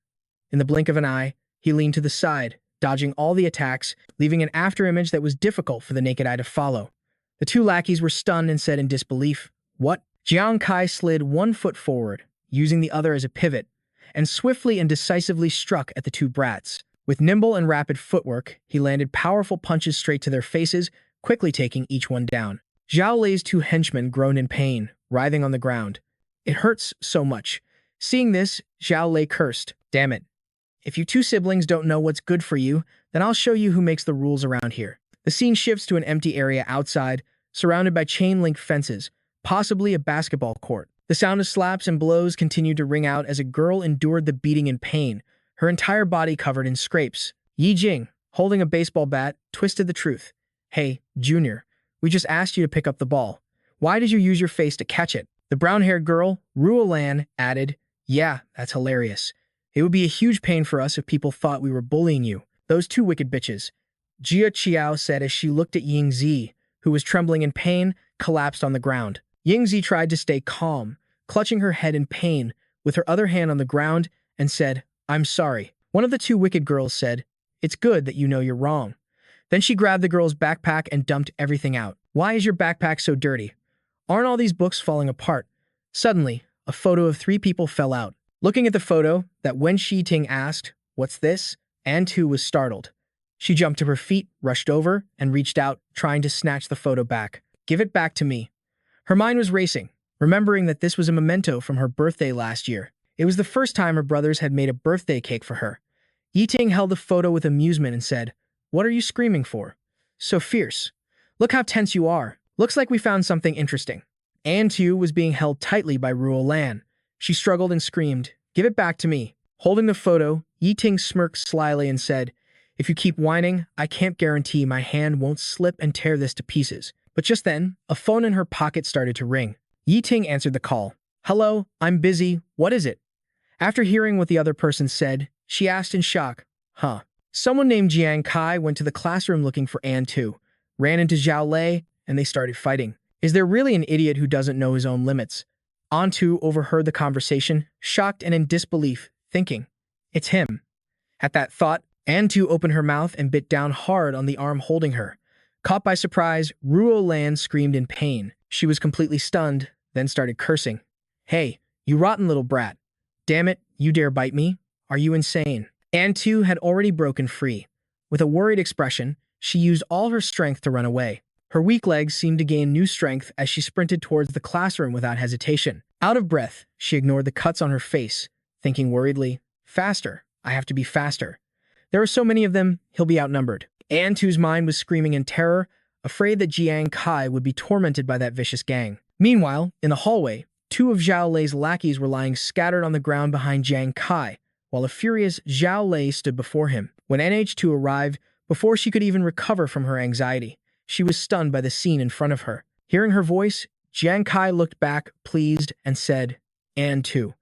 In the blink of an eye, he leaned to the side, dodging all the attacks, leaving an afterimage that was difficult for the naked eye to follow. The two lackeys were stunned and said in disbelief, "What?" Jiang Kai slid one foot forward, using the other as a pivot, and swiftly and decisively struck at the two brats. With nimble and rapid footwork, he landed powerful punches straight to their faces, quickly taking each one down. Zhao Lei's two henchmen groaned in pain, writhing on the ground. "It hurts so much." Seeing this, Zhao Lei cursed, "Damn it. If you two siblings don't know what's good for you, then I'll show you who makes the rules around here." The scene shifts to an empty area outside, surrounded by chain-link fences, possibly a basketball court. The sound of slaps and blows continued to ring out as a girl endured the beating in pain, her entire body covered in scrapes. "Yi Jing, holding a baseball bat, twisted the truth. Hey, Junior, we just asked you to pick up the ball. Why did you use your face to catch it? The brown-haired girl, Ruolan, added, yeah, that's hilarious. It would be a huge pain for us if people thought we were bullying you. Those two wicked bitches. Jia Qiao said as she looked at Ying Zi, who was trembling in pain, collapsed on the ground. Ying Zi tried to stay calm, clutching her head in pain, with her other hand on the ground, and said, I'm sorry. One of the two wicked girls said, it's good that you know you're wrong. Then she grabbed the girl's backpack and dumped everything out. Why is your backpack so dirty? Aren't all these books falling apart? Suddenly, a photo of 3 people fell out. Looking at the photo, that when Shi Ting asked, what's this? Anne too was startled. She jumped to her feet, rushed over, and reached out, trying to snatch the photo back. Give it back to me. Her mind was racing, remembering that this was a memento from her birthday last year. It was the first time her brothers had made a birthday cake for her. Yi Ting held the photo with amusement and said, what are you screaming for? So fierce. Look how tense you are. Looks like we found something interesting. Anne too was being held tightly by Ruolan. She struggled and screamed, give it back to me. Holding the photo, Yi Ting smirked slyly and said, if you keep whining, I can't guarantee my hand won't slip and tear this to pieces. But just then, a phone in her pocket started to ring. Yi Ting answered the call. Hello, I'm busy. What is it? After hearing what the other person said, she asked in shock, huh? Someone named Jiang Kai went to the classroom looking for Anne too, ran into Zhao Lei, and they started fighting. Is there really an idiot who doesn't know his own limits? An Tu overheard the conversation, shocked and in disbelief, thinking, it's him. At that thought, An Tu opened her mouth and bit down hard on the arm holding her. Caught by surprise, Ruolan screamed in pain. She was completely stunned, then started cursing. Hey, you rotten little brat. Damn it, you dare bite me? Are you insane? An Tu had already broken free. With a worried expression, she used all her strength to run away. Her weak legs seemed to gain new strength as she sprinted towards the classroom without hesitation. Out of breath, she ignored the cuts on her face, thinking worriedly, faster, I have to be faster. There are so many of them, he'll be outnumbered. An Tu's mind was screaming in terror, afraid that Jiang Kai would be tormented by that vicious gang. Meanwhile, in the hallway, 2 of Zhao Lei's lackeys were lying scattered on the ground behind Jiang Kai, while a furious Zhao Lei stood before him. When NH2 arrived, before she could even recover from her anxiety, she was stunned by the scene in front of her. Hearing her voice, Jiang Kai looked back, pleased, and said, An Tu.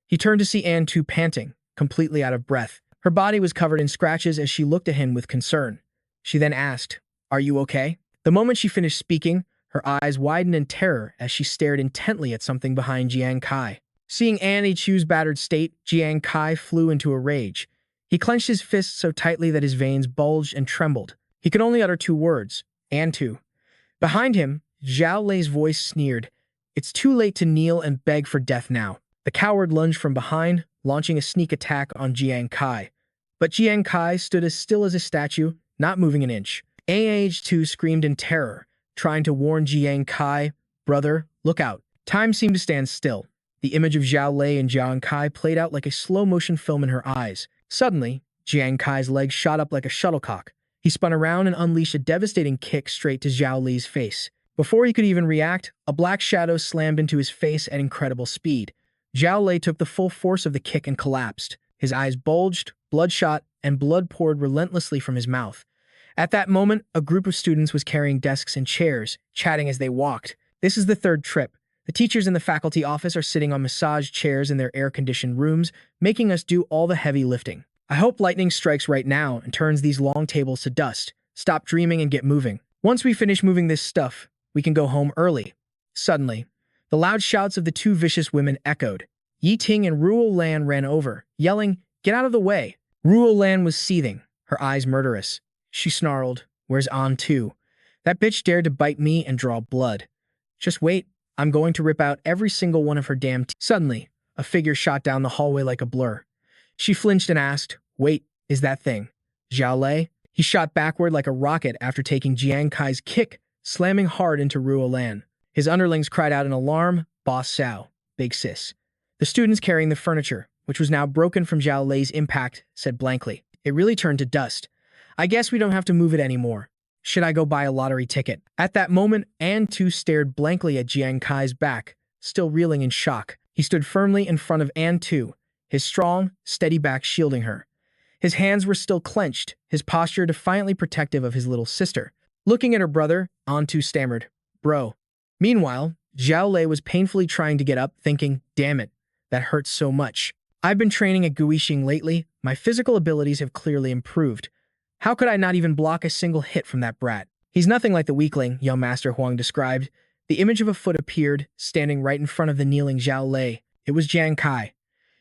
He turned to see An Tu panting, completely out of breath. Her body was covered in scratches as she looked at him with concern. She then asked, are you okay? The moment she finished speaking, her eyes widened in terror as she stared intently at something behind Jiang Kai. Seeing An Tu's battered state, Jiang Kai flew into a rage. He clenched his fists so tightly that his veins bulged and trembled. He could only utter 2 words, An Tu. Behind him, Zhao Lei's voice sneered, it's too late to kneel and beg for death now. The coward lunged from behind, launching a sneak attack on Jiang Kai. But Jiang Kai stood as still as a statue, not moving an inch. AH2 screamed in terror, trying to warn Jiang Kai, brother, look out. Time seemed to stand still. The image of Zhao Lei and Jiang Kai played out like a slow-motion film in her eyes. Suddenly, Jiang Kai's legs shot up like a shuttlecock. He spun around and unleashed a devastating kick straight to Zhao Lei's face. Before he could even react, a black shadow slammed into his face at incredible speed. Zhao Lei took the full force of the kick and collapsed. His eyes bulged, bloodshot, and blood poured relentlessly from his mouth. At that moment, a group of students was carrying desks and chairs, chatting as they walked. This is the 3rd trip. The teachers in the faculty office are sitting on massage chairs in their air-conditioned rooms, making us do all the heavy lifting. I hope lightning strikes right now and turns these long tables to dust. Stop dreaming and get moving. Once we finish moving this stuff, we can go home early. Suddenly, the loud shouts of the 2 vicious women echoed. Yi Ting and Ruolan ran over, yelling, get out of the way. Ruolan was seething, her eyes murderous. She snarled, where's An Tu? That bitch dared to bite me and draw blood. Just wait, I'm going to rip out every single one of her damn teeth. Suddenly, a figure shot down the hallway like a blur. She flinched and asked, wait, is that thing Zhao Lei? He shot backward like a rocket after taking Jiang Kai's kick, slamming hard into Ruolan. His underlings cried out in alarm, Boss Sao, big sis. The students carrying the furniture, which was now broken from Zhao Lei's impact, said blankly, it really turned to dust. I guess we don't have to move it anymore. Should I go buy a lottery ticket? At that moment, An Tu stared blankly at Jiang Kai's back, still reeling in shock. He stood firmly in front of An Tu, his strong, steady back shielding her. His hands were still clenched, his posture defiantly protective of his little sister. Looking at her brother, Antu stammered, "Bro." Meanwhile, Zhao Lei was painfully trying to get up, thinking, "Damn it, that hurts so much. I've been training at Guixing lately, my physical abilities have clearly improved. How could I not even block a single hit from that brat? He's nothing like the weakling," young Master Huang described. The image of a foot appeared, standing right in front of the kneeling Zhao Lei. It was Jiang Kai.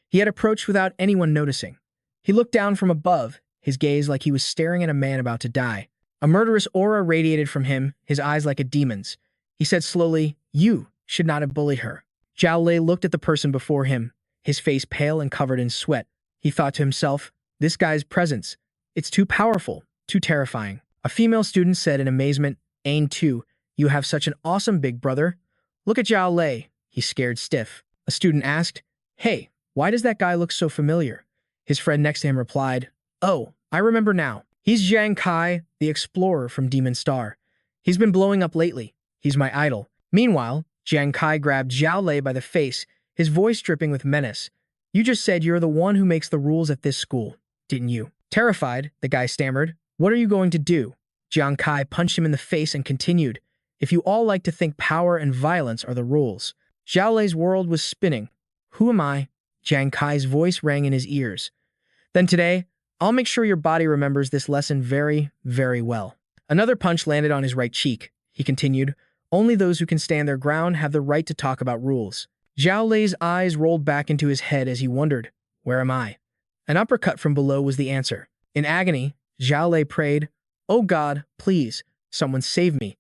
He had approached without anyone noticing. He looked down from above, his gaze like he was staring at a man about to die. A murderous aura radiated from him, his eyes like a demon's. He said slowly, "You should not have bullied her." Zhao Lei looked at the person before him, his face pale and covered in sweat. He thought to himself, "This guy's presence, it's too powerful, too terrifying." A female student said in amazement, "Ain too, you have such an awesome big brother. Look at Zhao Lei, he's scared stiff." A student asked, "Hey, why does that guy look so familiar?" His friend next to him replied, "Oh, I remember now. He's Jiang Kai, the explorer from Demon Star. He's been blowing up lately. He's my idol." Meanwhile, Jiang Kai grabbed Zhao Lei by the face, his voice dripping with menace. "You just said you're the one who makes the rules at this school, didn't you?" Terrified, the guy stammered, "What are you going to do?" Jiang Kai punched him in the face and continued, "If you all like to think power and violence are the rules." Zhao Lei's world was spinning. "Who am I?" Jiang Kai's voice rang in his ears. "Then today, I'll make sure your body remembers this lesson very, very well." Another punch landed on his right cheek. He continued, "Only those who can stand their ground have the right to talk about rules." Zhao Lei's eyes rolled back into his head as he wondered, "Where am I?" An uppercut from below was the answer. In agony, Zhao Lei prayed, "Oh God, please, someone save me."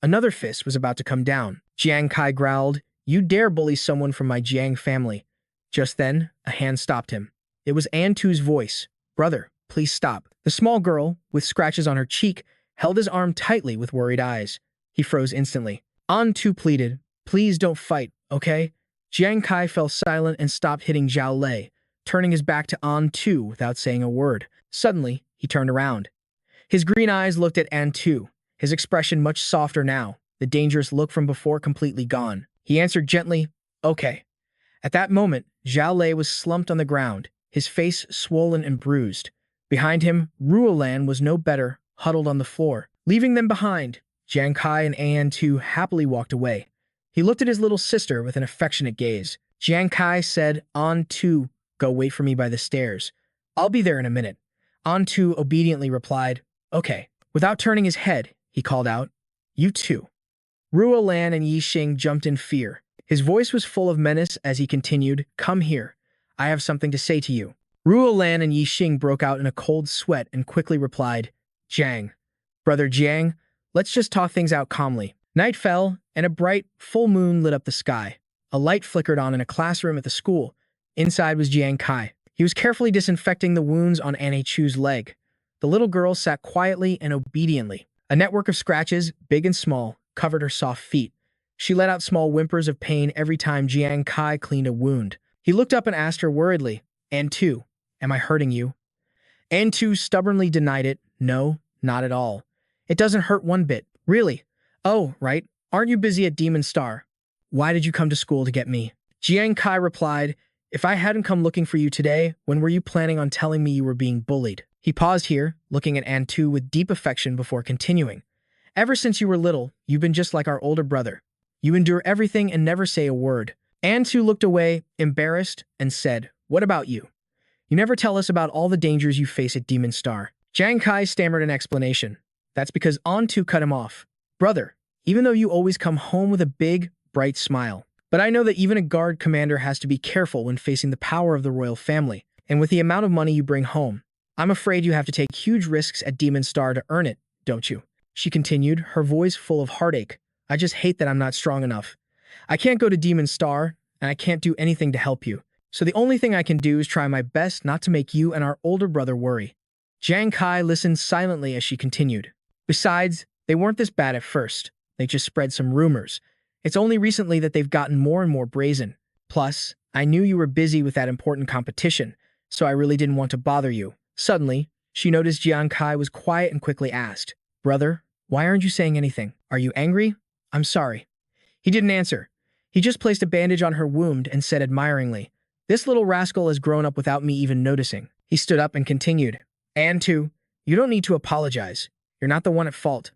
Another fist was about to come down. Jiang Kai growled, "You dare bully someone from my Jiang family." Just then, a hand stopped him. It was Antu's voice. "Brother, please stop." The small girl, with scratches on her cheek, held his arm tightly with worried eyes. He froze instantly. Antu pleaded, "Please don't fight, okay?" Jiang Kai fell silent and stopped hitting Zhao Lei, turning his back to Antu without saying a word. Suddenly, he turned around. His green eyes looked at Antu, his expression much softer now, the dangerous look from before completely gone. He answered gently, "Okay." At that moment, Zhao Lei was slumped on the ground, his face swollen and bruised. Behind him, Ruolan was no better, huddled on the floor. Leaving them behind, Jiang Kai and Antu happily walked away. He looked at his little sister with an affectionate gaze. Jiang Kai said, "Antu, go wait for me by the stairs. I'll be there in a minute." Antu obediently replied, "Okay." Without turning his head, he called out, "You too." Ruolan and Yixing jumped in fear. His voice was full of menace as he continued, "Come here. I have something to say to you." Ruolan and Yixing broke out in a cold sweat and quickly replied, "Jiang. Brother Jiang, let's just talk things out calmly." Night fell, and a bright, full moon lit up the sky. A light flickered on in a classroom at the school. Inside was Jiang Kai. He was carefully disinfecting the wounds on Annie Chu's leg. The little girl sat quietly and obediently. A network of scratches, big and small, covered her soft feet. She let out small whimpers of pain every time Jiang Kai cleaned a wound. He looked up and asked her worriedly, "Antu, am I hurting you?" Antu stubbornly denied it. "No, not at all. It doesn't hurt one bit. Really? Oh, right. Aren't you busy at Demon Star? Why did you come to school to get me?" Jiang Kai replied, "If I hadn't come looking for you today, when were you planning on telling me you were being bullied?" He paused here, looking at Antu with deep affection before continuing. "Ever since you were little, you've been just like our older brother. You endure everything and never say a word." Antu looked away, embarrassed, and said, "What about you? You never tell us about all the dangers you face at Demon Star." Jiang Kai stammered an explanation. "That's because Antu cut him off. Brother, even though you always come home with a big, bright smile. But I know that even a guard commander has to be careful when facing the power of the royal family, and with the amount of money you bring home, I'm afraid you have to take huge risks at Demon Star to earn it, don't you?" She continued, her voice full of heartache. "I just hate that I'm not strong enough. I can't go to Demon Star, and I can't do anything to help you. So the only thing I can do is try my best not to make you and our older brother worry." Jiang Kai listened silently as she continued. "Besides, they weren't this bad at first. They just spread some rumors. It's only recently that they've gotten more and more brazen. Plus, I knew you were busy with that important competition, so I really didn't want to bother you." Suddenly, she noticed Jiang Kai was quiet and quickly asked, "Brother, why aren't you saying anything? Are you angry?" "I'm sorry." He didn't answer. He just placed a bandage on her wound and said admiringly, "This little rascal has grown up without me even noticing." He He stood up and continued. And two, you don't need to apologize. You're not the one at fault.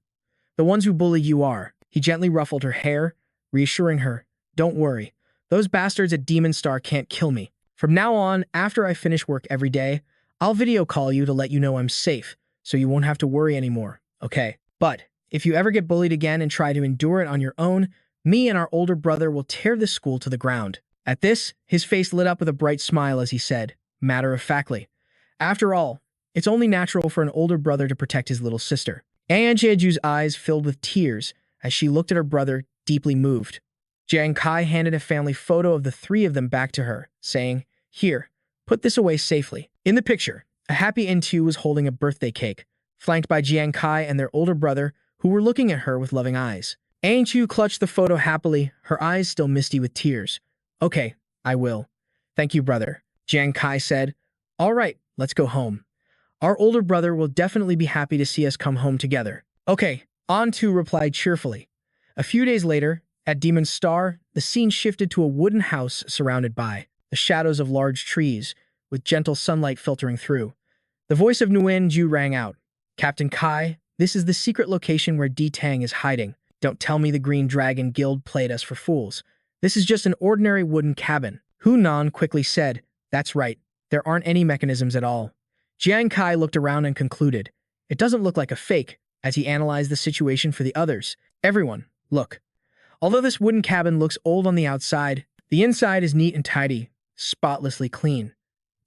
The ones who bully you are. He gently ruffled her hair, reassuring her, don't worry. Those bastards at Demon Star can't kill me. From now on, after I finish work every day, I'll video call you to let you know I'm safe, so you won't have to worry anymore, okay? But if you ever get bullied again and try to endure it on your own, me and our older brother will tear this school to the ground. At this, his face lit up with a bright smile as he said, matter-of-factly, after all, it's only natural for an older brother to protect his little sister. An Jeju's eyes filled with tears as she looked at her brother, deeply moved. Jiang Kai handed a family photo of the three of them back to her, saying, here, put this away safely. In the picture, a happy N2 was holding a birthday cake, flanked by Jiang Kai and their older brother, who were looking at her with loving eyes. N2 clutched the photo happily, her eyes still misty with tears. Okay, I will. Thank you, brother. Jiang Kai said, all right, let's go home. Our older brother will definitely be happy to see us come home together. Okay, An2 replied cheerfully. A few days later, at Demon Star, the scene shifted to a wooden house surrounded by the shadows of large trees, with gentle sunlight filtering through. The voice of Nguyen Ju rang out. Captain Kai, this is the secret location where D Tang is hiding. Don't tell me the Green Dragon Guild played us for fools. This is just an ordinary wooden cabin. Hu Nan quickly said, that's right, there aren't any mechanisms at all. Jiang Kai looked around and concluded, it doesn't look like a fake, as he analyzed the situation for the others. Everyone, look. Although this wooden cabin looks old on the outside, the inside is neat and tidy, spotlessly clean.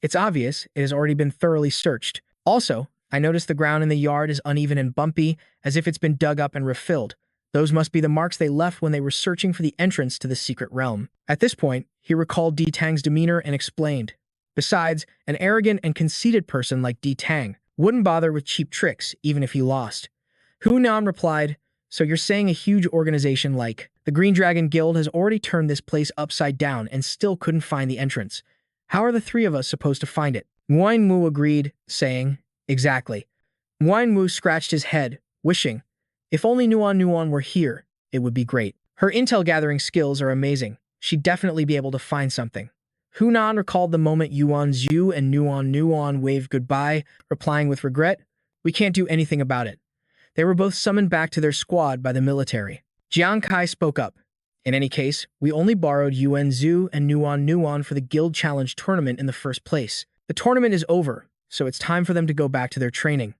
It's obvious it has already been thoroughly searched. Also, I noticed the ground in the yard is uneven and bumpy, as if it's been dug up and refilled. Those must be the marks they left when they were searching for the entrance to the secret realm. At this point, he recalled D Tang's demeanor and explained. Besides, an arrogant and conceited person like D Tang wouldn't bother with cheap tricks, even if he lost. Hu Nan replied, so you're saying a huge organization like the Green Dragon Guild has already turned this place upside down and still couldn't find the entrance. How are the three of us supposed to find it? Nguyen Mu agreed, saying, exactly. Nguyen Mu scratched his head, wishing, if only Nuan were here, it would be great. Her intel-gathering skills are amazing. She'd definitely be able to find something. Hu Nan recalled the moment Yuan Zhu and Nuan waved goodbye, replying with regret, we can't do anything about it. They were both summoned back to their squad by the military. Jiang Kai spoke up. In any case, we only borrowed Yuan Zhu and Nuan for the Guild Challenge tournament in the first place. The tournament is over, so it's time for them to go back to their training.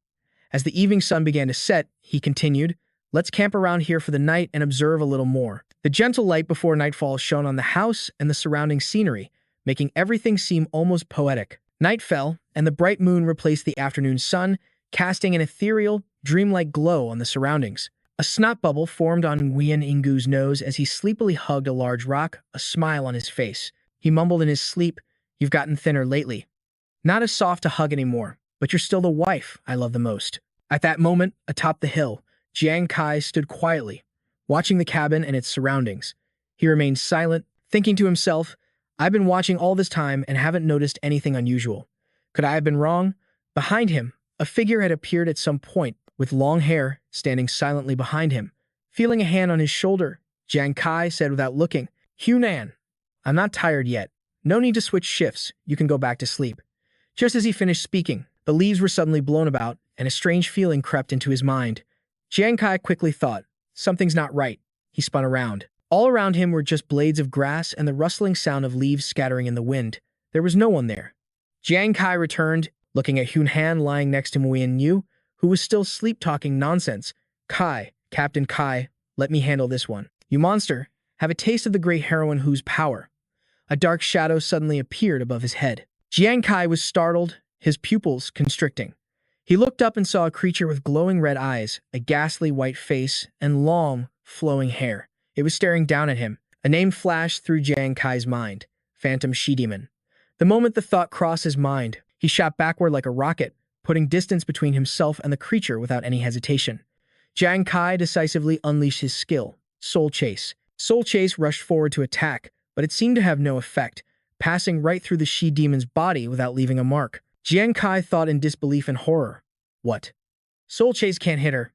As the evening sun began to set, he continued, let's camp around here for the night and observe a little more. The gentle light before nightfall shone on the house and the surrounding scenery, making everything seem almost poetic. Night fell, and the bright moon replaced the afternoon sun, casting an ethereal, dreamlike glow on the surroundings. A snot bubble formed on Nguyen Ingu's nose as he sleepily hugged a large rock, a smile on his face. He mumbled in his sleep, you've gotten thinner lately. Not as soft to hug anymore, but you're still the wife I love the most. At that moment, atop the hill, Jiang Kai stood quietly, watching the cabin and its surroundings. He remained silent, thinking to himself, I've been watching all this time and haven't noticed anything unusual. Could I have been wrong? Behind him, a figure had appeared at some point, with long hair, standing silently behind him. Feeling a hand on his shoulder, Jiang Kai said without looking, Hu Nan, I'm not tired yet. No need to switch shifts. You can go back to sleep. Just as he finished speaking, the leaves were suddenly blown about, and a strange feeling crept into his mind. Jiang Kai quickly thought, something's not right. He spun around. All around him were just blades of grass and the rustling sound of leaves scattering in the wind. There was no one there. Jiang Kai returned, looking at Hun Han lying next to Nguyen Yu, who was still sleep-talking nonsense. Kai, Captain Kai, let me handle this one. You monster, have a taste of the great heroine whose power. A dark shadow suddenly appeared above his head. Jiang Kai was startled, his pupils constricting. He looked up and saw a creature with glowing red eyes, a ghastly white face, and long, flowing hair. It was staring down at him. A name flashed through Jiang Kai's mind, Phantom She-Demon. The moment the thought crossed his mind, he shot backward like a rocket, putting distance between himself and the creature without any hesitation. Jiang Kai decisively unleashed his skill, Soul Chase. Soul Chase rushed forward to attack, but it seemed to have no effect, passing right through the she-demon's body without leaving a mark. Jiang Kai thought in disbelief and horror. What? Soul Chase can't hit her.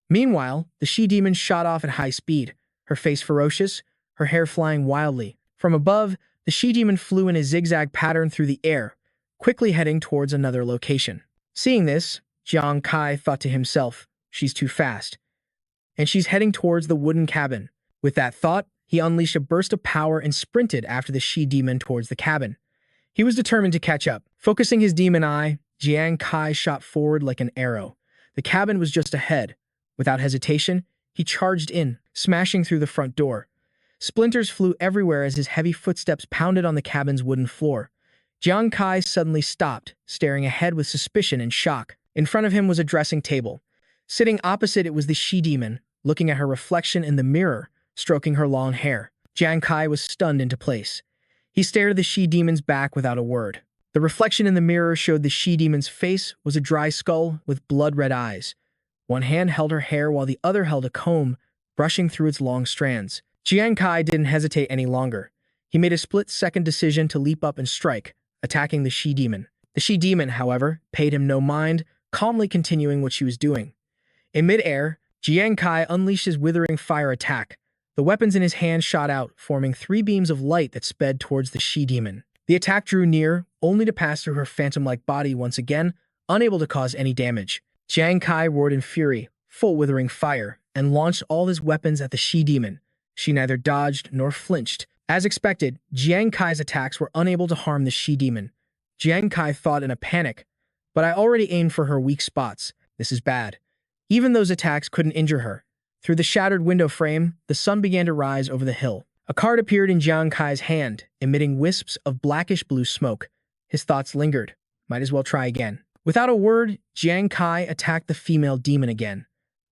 Meanwhile, the she-demon shot off at high speed, her face ferocious, her hair flying wildly. From above, the she-demon flew in a zigzag pattern through the air, quickly heading towards another location. Seeing this, Jiang Kai thought to himself, she's too fast. And she's heading towards the wooden cabin. With that thought, he unleashed a burst of power and sprinted after the she-demon towards the cabin. He was determined to catch up. Focusing his demon eye, Jiang Kai shot forward like an arrow. The cabin was just ahead. Without hesitation, he charged in, smashing through the front door. Splinters flew everywhere as his heavy footsteps pounded on the cabin's wooden floor. Jiang Kai suddenly stopped, staring ahead with suspicion and shock. In front of him was a dressing table. Sitting opposite it was the she-demon, looking at her reflection in the mirror, stroking her long hair. Jiang Kai was stunned into place. He stared at the she-demon's back without a word. The reflection in the mirror showed the she-demon's face was a dry skull with blood-red eyes. One hand held her hair while the other held a comb, brushing through its long strands. Jiang Kai didn't hesitate any longer. He made a split-second decision to leap up and strike, attacking the she-demon. The she-demon, however, paid him no mind, calmly continuing what she was doing. In mid-air, Jiang Kai unleashed his withering fire attack. The weapons in his hand shot out, forming 3 beams of light that sped towards the she-demon. The attack drew near, only to pass through her phantom-like body once again, unable to cause any damage. Jiang Kai roared in fury, full withering fire, and launched all his weapons at the she-demon. She neither dodged nor flinched. As expected, Jiang Kai's attacks were unable to harm the she-demon. Jiang Kai thought in a panic, but I already aimed for her weak spots. This is bad. Even those attacks couldn't injure her. Through the shattered window frame, the sun began to rise over the hill. A card appeared in Jiang Kai's hand, emitting wisps of blackish-blue smoke. His thoughts lingered. Might as well try again. Without a word, Jiang Kai attacked the female demon again.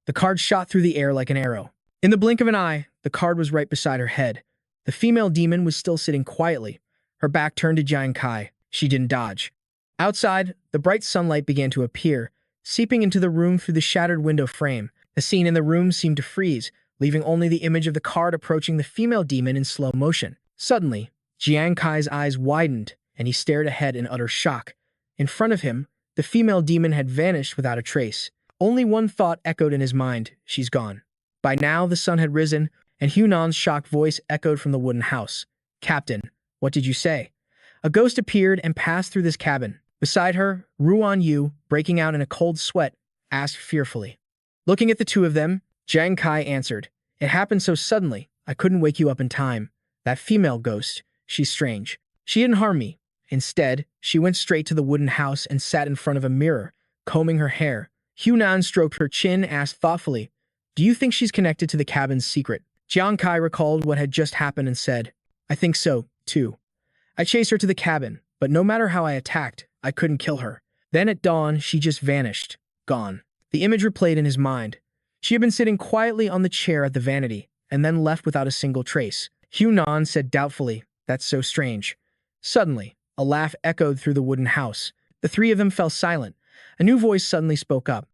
The card shot through the air like an arrow. In the blink of an eye, the card was right beside her head. The female demon was still sitting quietly, her back turned to Jiang Kai. She didn't dodge. Outside, the bright sunlight began to appear, seeping into the room through the shattered window frame. The scene in the room seemed to freeze, leaving only the image of the card approaching the female demon in slow motion. Suddenly, Jiang Kai's eyes widened, and he stared ahead in utter shock. In front of him, the female demon had vanished without a trace. Only one thought echoed in his mind: she's gone. By now, the sun had risen, and Hunan's shocked voice echoed from the wooden house. "Captain, what did you say?" A ghost appeared and passed through this cabin. Beside her, Ruan Yu, breaking out in a cold sweat, asked fearfully. Looking at the two of them, Jiang Kai answered, "It happened so suddenly, I couldn't wake you up in time. That female ghost, she's strange. She didn't harm me. Instead, she went straight to the wooden house and sat in front of a mirror, combing her hair." Hunan stroked her chin, asked thoughtfully, "Do you think she's connected to the cabin's secret?" Jiang Kai recalled what had just happened and said, "I think so, too. I chased her to the cabin, but no matter how I attacked, I couldn't kill her. Then at dawn, she just vanished, gone." The image replayed in his mind. She had been sitting quietly on the chair at the vanity, and then left without a single trace. Hunan said doubtfully, "That's so strange." Suddenly, a laugh echoed through the wooden house. The three of them fell silent. A new voice suddenly spoke up.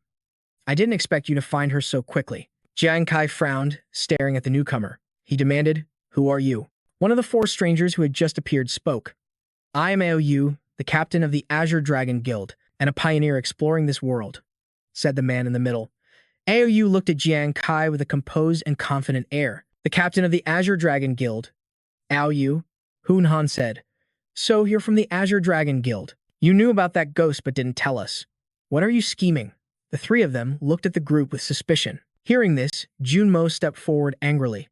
"I didn't expect you to find her so quickly." Jiang Kai frowned, staring at the newcomer. He demanded, "Who are you?" One of the 4 strangers who had just appeared spoke. "I am Aoyu, the captain of the Azure Dragon Guild, and a pioneer exploring this world," said the man in the middle. Aoyu looked at Jiang Kai with a composed and confident air. "The captain of the Azure Dragon Guild." "Aoyu," Hunhan said. "So you're from the Azure Dragon Guild. You knew about that ghost but didn't tell us. What are you scheming?" The 3 of them looked at the group with suspicion. Hearing this, Junmo stepped forward angrily.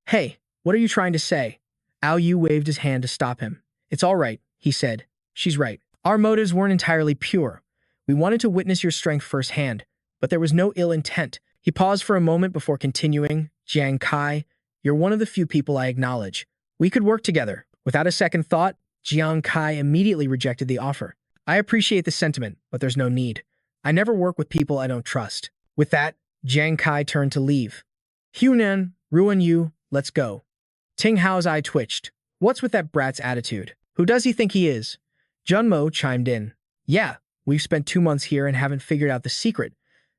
"Hey, what are you trying to say?" Aoyu waved his hand to stop him. "It's all right," he said. "She's right. Our motives weren't entirely pure. We wanted to witness your strength firsthand, but there was no ill intent." He paused for a moment before continuing, "Jiang Kai, you're one of the few people I acknowledge. We could work together." Without a second thought, Jiang Kai immediately rejected the offer. "I appreciate the sentiment, but there's no need. I never work with people I don't trust." With that, Jiang Kai turned to leave. "Hunan, Ruan Yu, let's go." Ting Hao's eye twitched. "What's with that brat's attitude? Who does he think he is?" Junmo chimed in. "Yeah, we've spent 2 months here and haven't figured out the secret.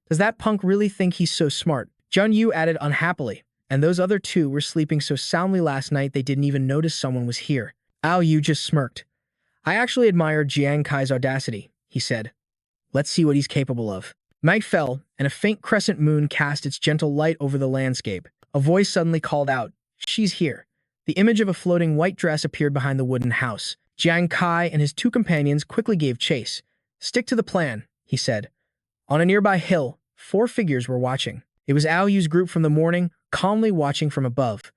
Does that punk really think he's so smart?" Jun Yu added unhappily, "And those other 2 were sleeping so soundly last night they didn't even notice someone was here." Ao Yu just smirked. "I actually admire Jiang Kai's audacity," he said. "Let's see what he's capable of." Night fell, and a faint crescent moon cast its gentle light over the landscape. A voice suddenly called out, "She's here." The image of a floating white dress appeared behind the wooden house. Jiang Kai and his two companions quickly gave chase. "Stick to the plan," he said. On a nearby hill, 4 figures were watching. It was Ao Yu's group from the morning, calmly watching from above.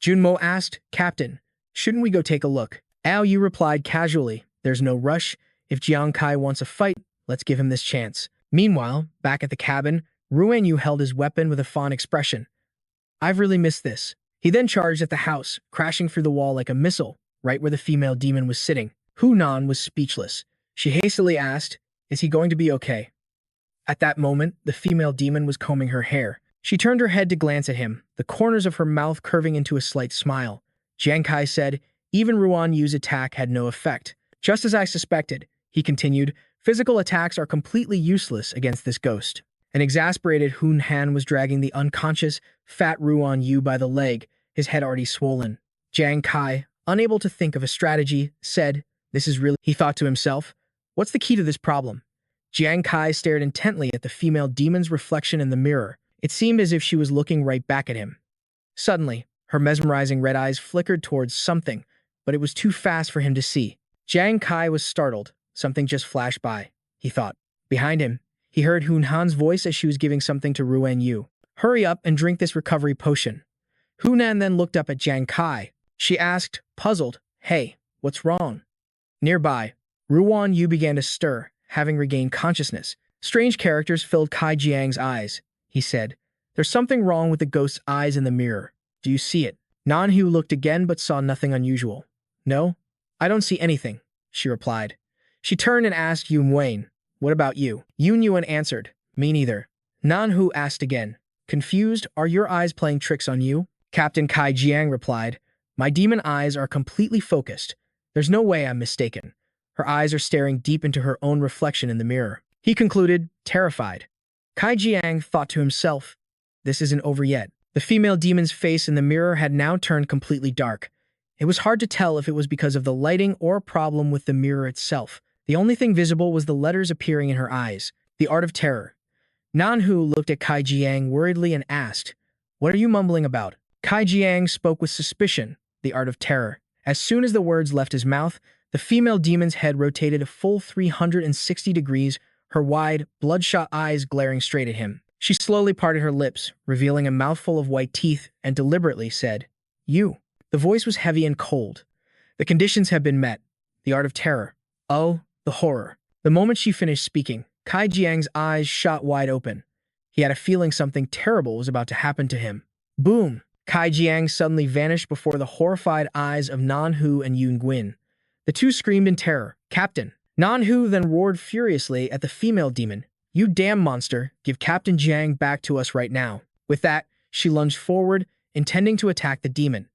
Junmo asked, "Captain, shouldn't we go take a look?" Ao Yu replied casually, "There's no rush. If Jiang Kai wants a fight, let's give him this chance." Meanwhile, back at the cabin, Ruan Yu held his weapon with a fond expression. "I've really missed this." He then charged at the house, crashing through the wall like a missile, right where the female demon was sitting. Hu Nan was speechless. She hastily asked, "Is he going to be okay?" At that moment, the female demon was combing her hair. She turned her head to glance at him, the corners of her mouth curving into a slight smile. Jiang Kai said, "Even Ruan Yu's attack had no effect. Just as I suspected," he continued, "physical attacks are completely useless against this ghost." An exasperated Hun Han was dragging the unconscious, fat Ruan Yu by the leg, his head already swollen. Jiang Kai, unable to think of a strategy, said, "This is really..." He thought to himself, "What's the key to this problem?" Jiang Kai stared intently at the female demon's reflection in the mirror. It seemed as if she was looking right back at him. Suddenly, her mesmerizing red eyes flickered towards something, but it was too fast for him to see. Jiang Kai was startled. Something just flashed by, he thought. Behind him, he heard Hun Han's voice as she was giving something to Ruan Yu. "Hurry up and drink this recovery potion." Hunan then looked up at Jiang Kai. She asked, puzzled, "Hey, what's wrong?" Nearby, Ruan Yu began to stir, having regained consciousness. Strange characters filled Kai Jiang's eyes. He said, "There's something wrong with the ghost's eyes in the mirror. Do you see it?" Nanhu looked again but saw nothing unusual. "No, I don't see anything," she replied. She turned and asked Yun Wayne, "What about you?" Yun Yuan answered, "Me neither." Nanhu asked again, confused, "Are your eyes playing tricks on you?" Captain Kai Jiang replied, "My demon eyes are completely focused. There's no way I'm mistaken." Her eyes are staring deep into her own reflection in the mirror. He concluded, terrified. Kai Jiang thought to himself, "This isn't over yet." The female demon's face in the mirror had now turned completely dark. It was hard to tell if it was because of the lighting or a problem with the mirror itself. The only thing visible was the letters appearing in her eyes. The Art of Terror. Nanhu looked at Kai Jiang worriedly and asked, "What are you mumbling about?" Kai Jiang spoke with suspicion. The Art of Terror. As soon as the words left his mouth, the female demon's head rotated a full 360 degrees, her wide, bloodshot eyes glaring straight at him. She slowly parted her lips, revealing a mouthful of white teeth, and deliberately said, "You." The voice was heavy and cold. "The conditions have been met. The Art of Terror. Oh, the horror." The moment she finished speaking, Kai Jiang's eyes shot wide open. He had a feeling something terrible was about to happen to him. Boom! Kai Jiang suddenly vanished before the horrified eyes of Nanhu and Yun Guin. The two screamed in terror, "Captain!" Nanhu then roared furiously at the female demon, "You damn monster, give Captain Jiang back to us right now." With that, she lunged forward, intending to attack the demon.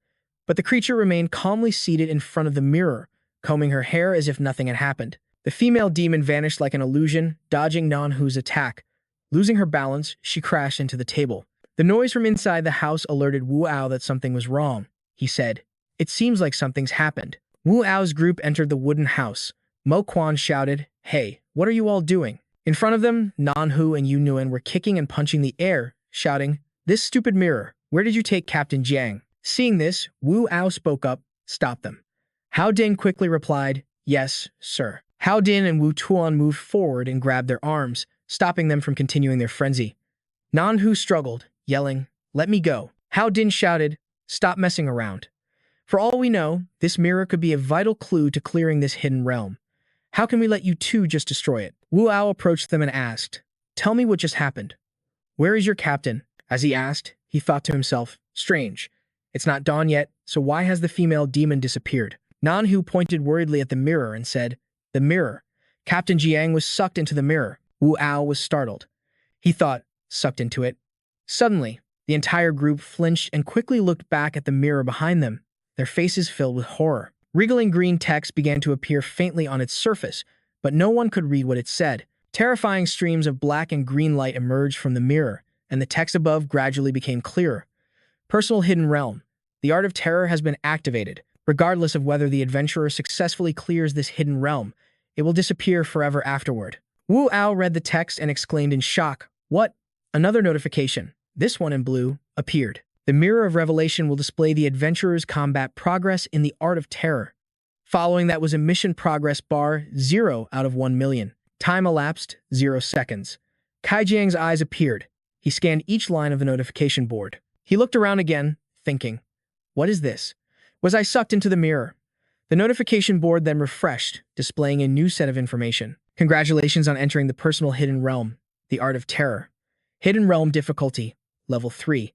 But the creature remained calmly seated in front of the mirror, combing her hair as if nothing had happened. The female demon vanished like an illusion, dodging Nanhu's attack. Losing her balance, she crashed into the table. The noise from inside the house alerted Wu Ao that something was wrong. He said, "It seems like something's happened." Wu Ao's group entered the wooden house. Mo Quan shouted, "Hey, what are you all doing?" In front of them, Nanhu and Yu Nguyen were kicking and punching the air, shouting, "This stupid mirror, where did you take Captain Jiang?" Seeing this, Wu Ao spoke up, "Stop them." Hao Din quickly replied, "Yes, sir." Hao Din and Wu Tuan moved forward and grabbed their arms, stopping them from continuing their frenzy. Nanhu struggled, yelling, "Let me go." Hao Din shouted, "Stop messing around. For all we know, this mirror could be a vital clue to clearing this hidden realm. How can we let you two just destroy it?" Wu Ao approached them and asked, "Tell me what just happened. Where is your captain?" As he asked, he thought to himself, "Strange. It's not dawn yet, so why has the female demon disappeared?" Nanhu pointed worriedly at the mirror and said, "The mirror." Captain Jiang was sucked into the mirror. Wu Ao was startled. He thought, sucked into it. Suddenly, the entire group flinched and quickly looked back at the mirror behind them, their faces filled with horror. Wriggling green text began to appear faintly on its surface, but no one could read what it said. Terrifying streams of black and green light emerged from the mirror, and the text above gradually became clearer. Personal hidden realm. The Art of Terror has been activated. Regardless of whether the adventurer successfully clears this hidden realm, it will disappear forever afterward. Wu Ao read the text and exclaimed in shock, "What?" Another notification, this one in blue, appeared. The Mirror of Revelation will display the adventurer's combat progress in the Art of Terror. Following that was a mission progress bar, 0 out of 1 million. Time elapsed, 0 seconds. Kai Jiang's eyes appeared. He scanned each line of the notification board. He looked around again, thinking, what is this? Was I sucked into the mirror? The notification board then refreshed, displaying a new set of information. Congratulations on entering the personal Hidden Realm, the Art of Terror. Hidden Realm difficulty, level 3.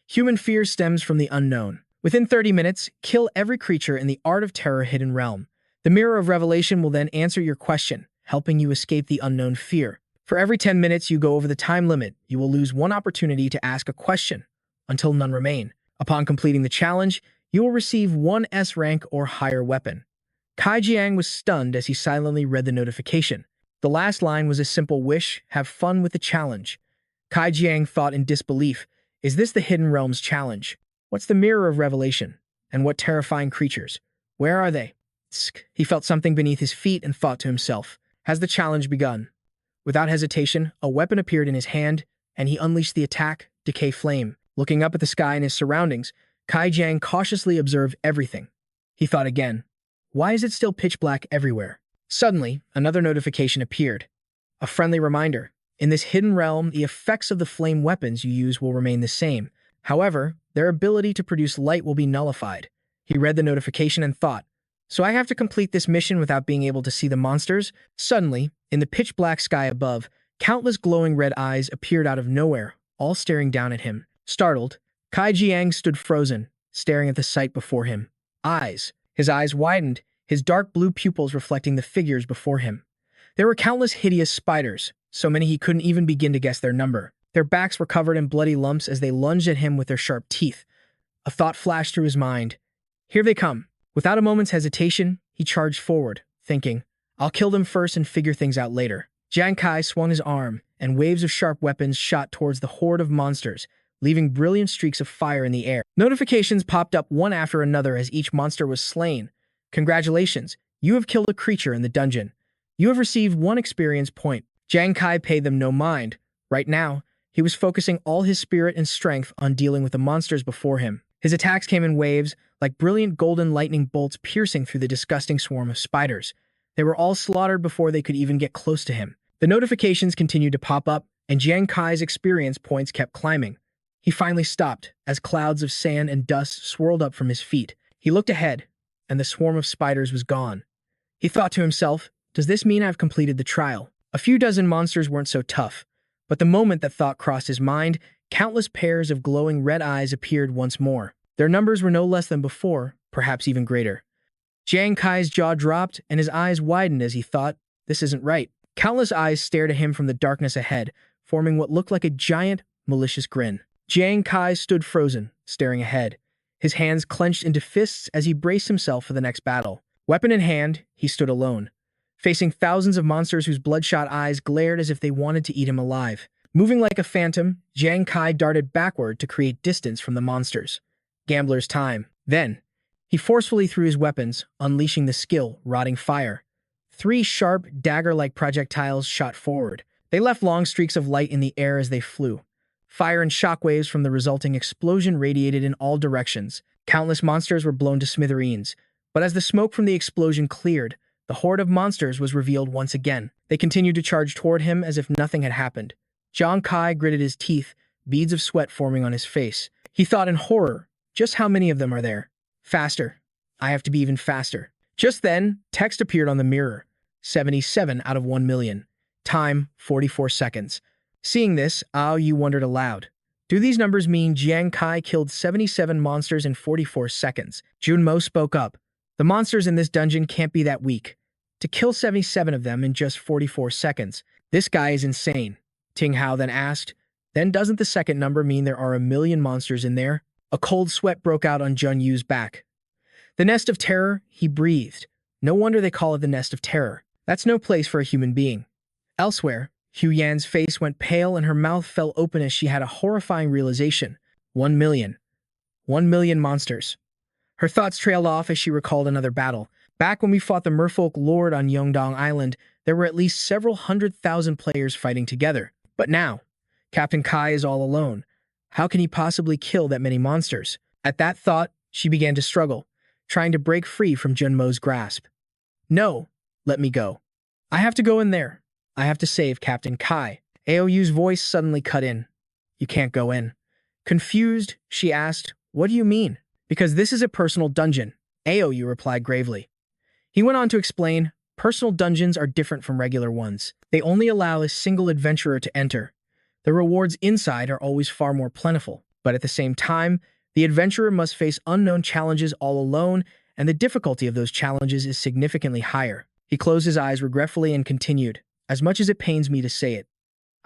Human fear stems from the unknown. Within 30 minutes, kill every creature in the Art of Terror Hidden Realm. The Mirror of Revelation will then answer your question, helping you escape the unknown fear. For every 10 minutes you go over the time limit, you will lose one opportunity to ask a question, until none remain. Upon completing the challenge, you will receive 1 S rank or higher weapon. Kai Jiang was stunned as he silently read the notification. The last line was a simple wish, have fun with the challenge. Kai Jiang thought in disbelief, is this the Hidden Realms challenge? What's the Mirror of Revelation? And what terrifying creatures? Where are they? Tsk. He felt something beneath his feet and thought to himself, has the challenge begun? Without hesitation, a weapon appeared in his hand, and he unleashed the attack, Decay Flame. Looking up at the sky and his surroundings, Kai Jiang cautiously observed everything. He thought again, why is it still pitch black everywhere? Suddenly, another notification appeared. A friendly reminder. In this hidden realm, the effects of the flame weapons you use will remain the same. However, their ability to produce light will be nullified. He read the notification and thought, so I have to complete this mission without being able to see the monsters? Suddenly, in the pitch black sky above, countless glowing red eyes appeared out of nowhere, all staring down at him. Startled, Kai Jiang stood frozen, staring at the sight before him. Eyes. His eyes widened, his dark blue pupils reflecting the figures before him. There were countless hideous spiders, so many he couldn't even begin to guess their number. Their backs were covered in bloody lumps as they lunged at him with their sharp teeth. A thought flashed through his mind. Here they come. Without a moment's hesitation, he charged forward, thinking, I'll kill them first and figure things out later. Jiang Kai swung his arm, and waves of sharp weapons shot towards the horde of monsters, leaving brilliant streaks of fire in the air. Notifications popped up one after another as each monster was slain. Congratulations, you have killed a creature in the dungeon. You have received 1 experience point. Jiang Kai paid them no mind. Right now, he was focusing all his spirit and strength on dealing with the monsters before him. His attacks came in waves, like brilliant golden lightning bolts piercing through the disgusting swarm of spiders. They were all slaughtered before they could even get close to him. The notifications continued to pop up, and Jiang Kai's experience points kept climbing. He finally stopped, as clouds of sand and dust swirled up from his feet. He looked ahead, and the swarm of spiders was gone. He thought to himself, does this mean I've completed the trial? A few dozen monsters weren't so tough, but the moment that thought crossed his mind, countless pairs of glowing red eyes appeared once more. Their numbers were no less than before, perhaps even greater. Jiang Kai's jaw dropped, and his eyes widened as he thought, this isn't right. Countless eyes stared at him from the darkness ahead, forming what looked like a giant, malicious grin. Jiang Kai stood frozen, staring ahead, his hands clenched into fists as he braced himself for the next battle. Weapon in hand, he stood alone, facing thousands of monsters whose bloodshot eyes glared as if they wanted to eat him alive. Moving like a phantom, Jiang Kai darted backward to create distance from the monsters. Gambler's time. Then, he forcefully threw his weapons, unleashing the skill, Rotting Fire. 3 sharp, dagger-like projectiles shot forward. They left long streaks of light in the air as they flew. Fire and shockwaves from the resulting explosion radiated in all directions. Countless monsters were blown to smithereens. But as the smoke from the explosion cleared, the horde of monsters was revealed once again. They continued to charge toward him as if nothing had happened. Jiang Kai gritted his teeth, beads of sweat forming on his face. He thought in horror, just how many of them are there? Faster. I have to be even faster. Just then, text appeared on the mirror. 77 out of 1 million. Time, 44 seconds. Seeing this, Ao Yu wondered aloud. Do these numbers mean Jiang Kai killed 77 monsters in 44 seconds? Junmo spoke up. The monsters in this dungeon can't be that weak. To kill 77 of them in just 44 seconds. This guy is insane. Ting Hao then asked, then doesn't the second number mean there are 1 million monsters in there? A cold sweat broke out on Jun Yu's back. The Nest of Terror, he breathed. No wonder they call it the Nest of Terror. That's no place for a human being. Elsewhere, Hu Yan's face went pale and her mouth fell open as she had a horrifying realization. 1 million. 1 million monsters. Her thoughts trailed off as she recalled another battle. Back when we fought the Merfolk Lord on Yongdong Island, there were at least several 100,000 players fighting together. But now, Captain Kai is all alone. How can he possibly kill that many monsters? At that thought, she began to struggle. trying to break free from Junmo's grasp. No, let me go. I have to go in there. I have to save Captain Kai. Aoyu's voice suddenly cut in. You can't go in. Confused, she asked, what do you mean? Because this is a personal dungeon, Aoyu replied gravely. He went on to explain, personal dungeons are different from regular ones. They only allow a single adventurer to enter. The rewards inside are always far more plentiful, but at the same time, the adventurer must face unknown challenges all alone, and the difficulty of those challenges is significantly higher. He closed his eyes regretfully and continued, as much as it pains me to say it.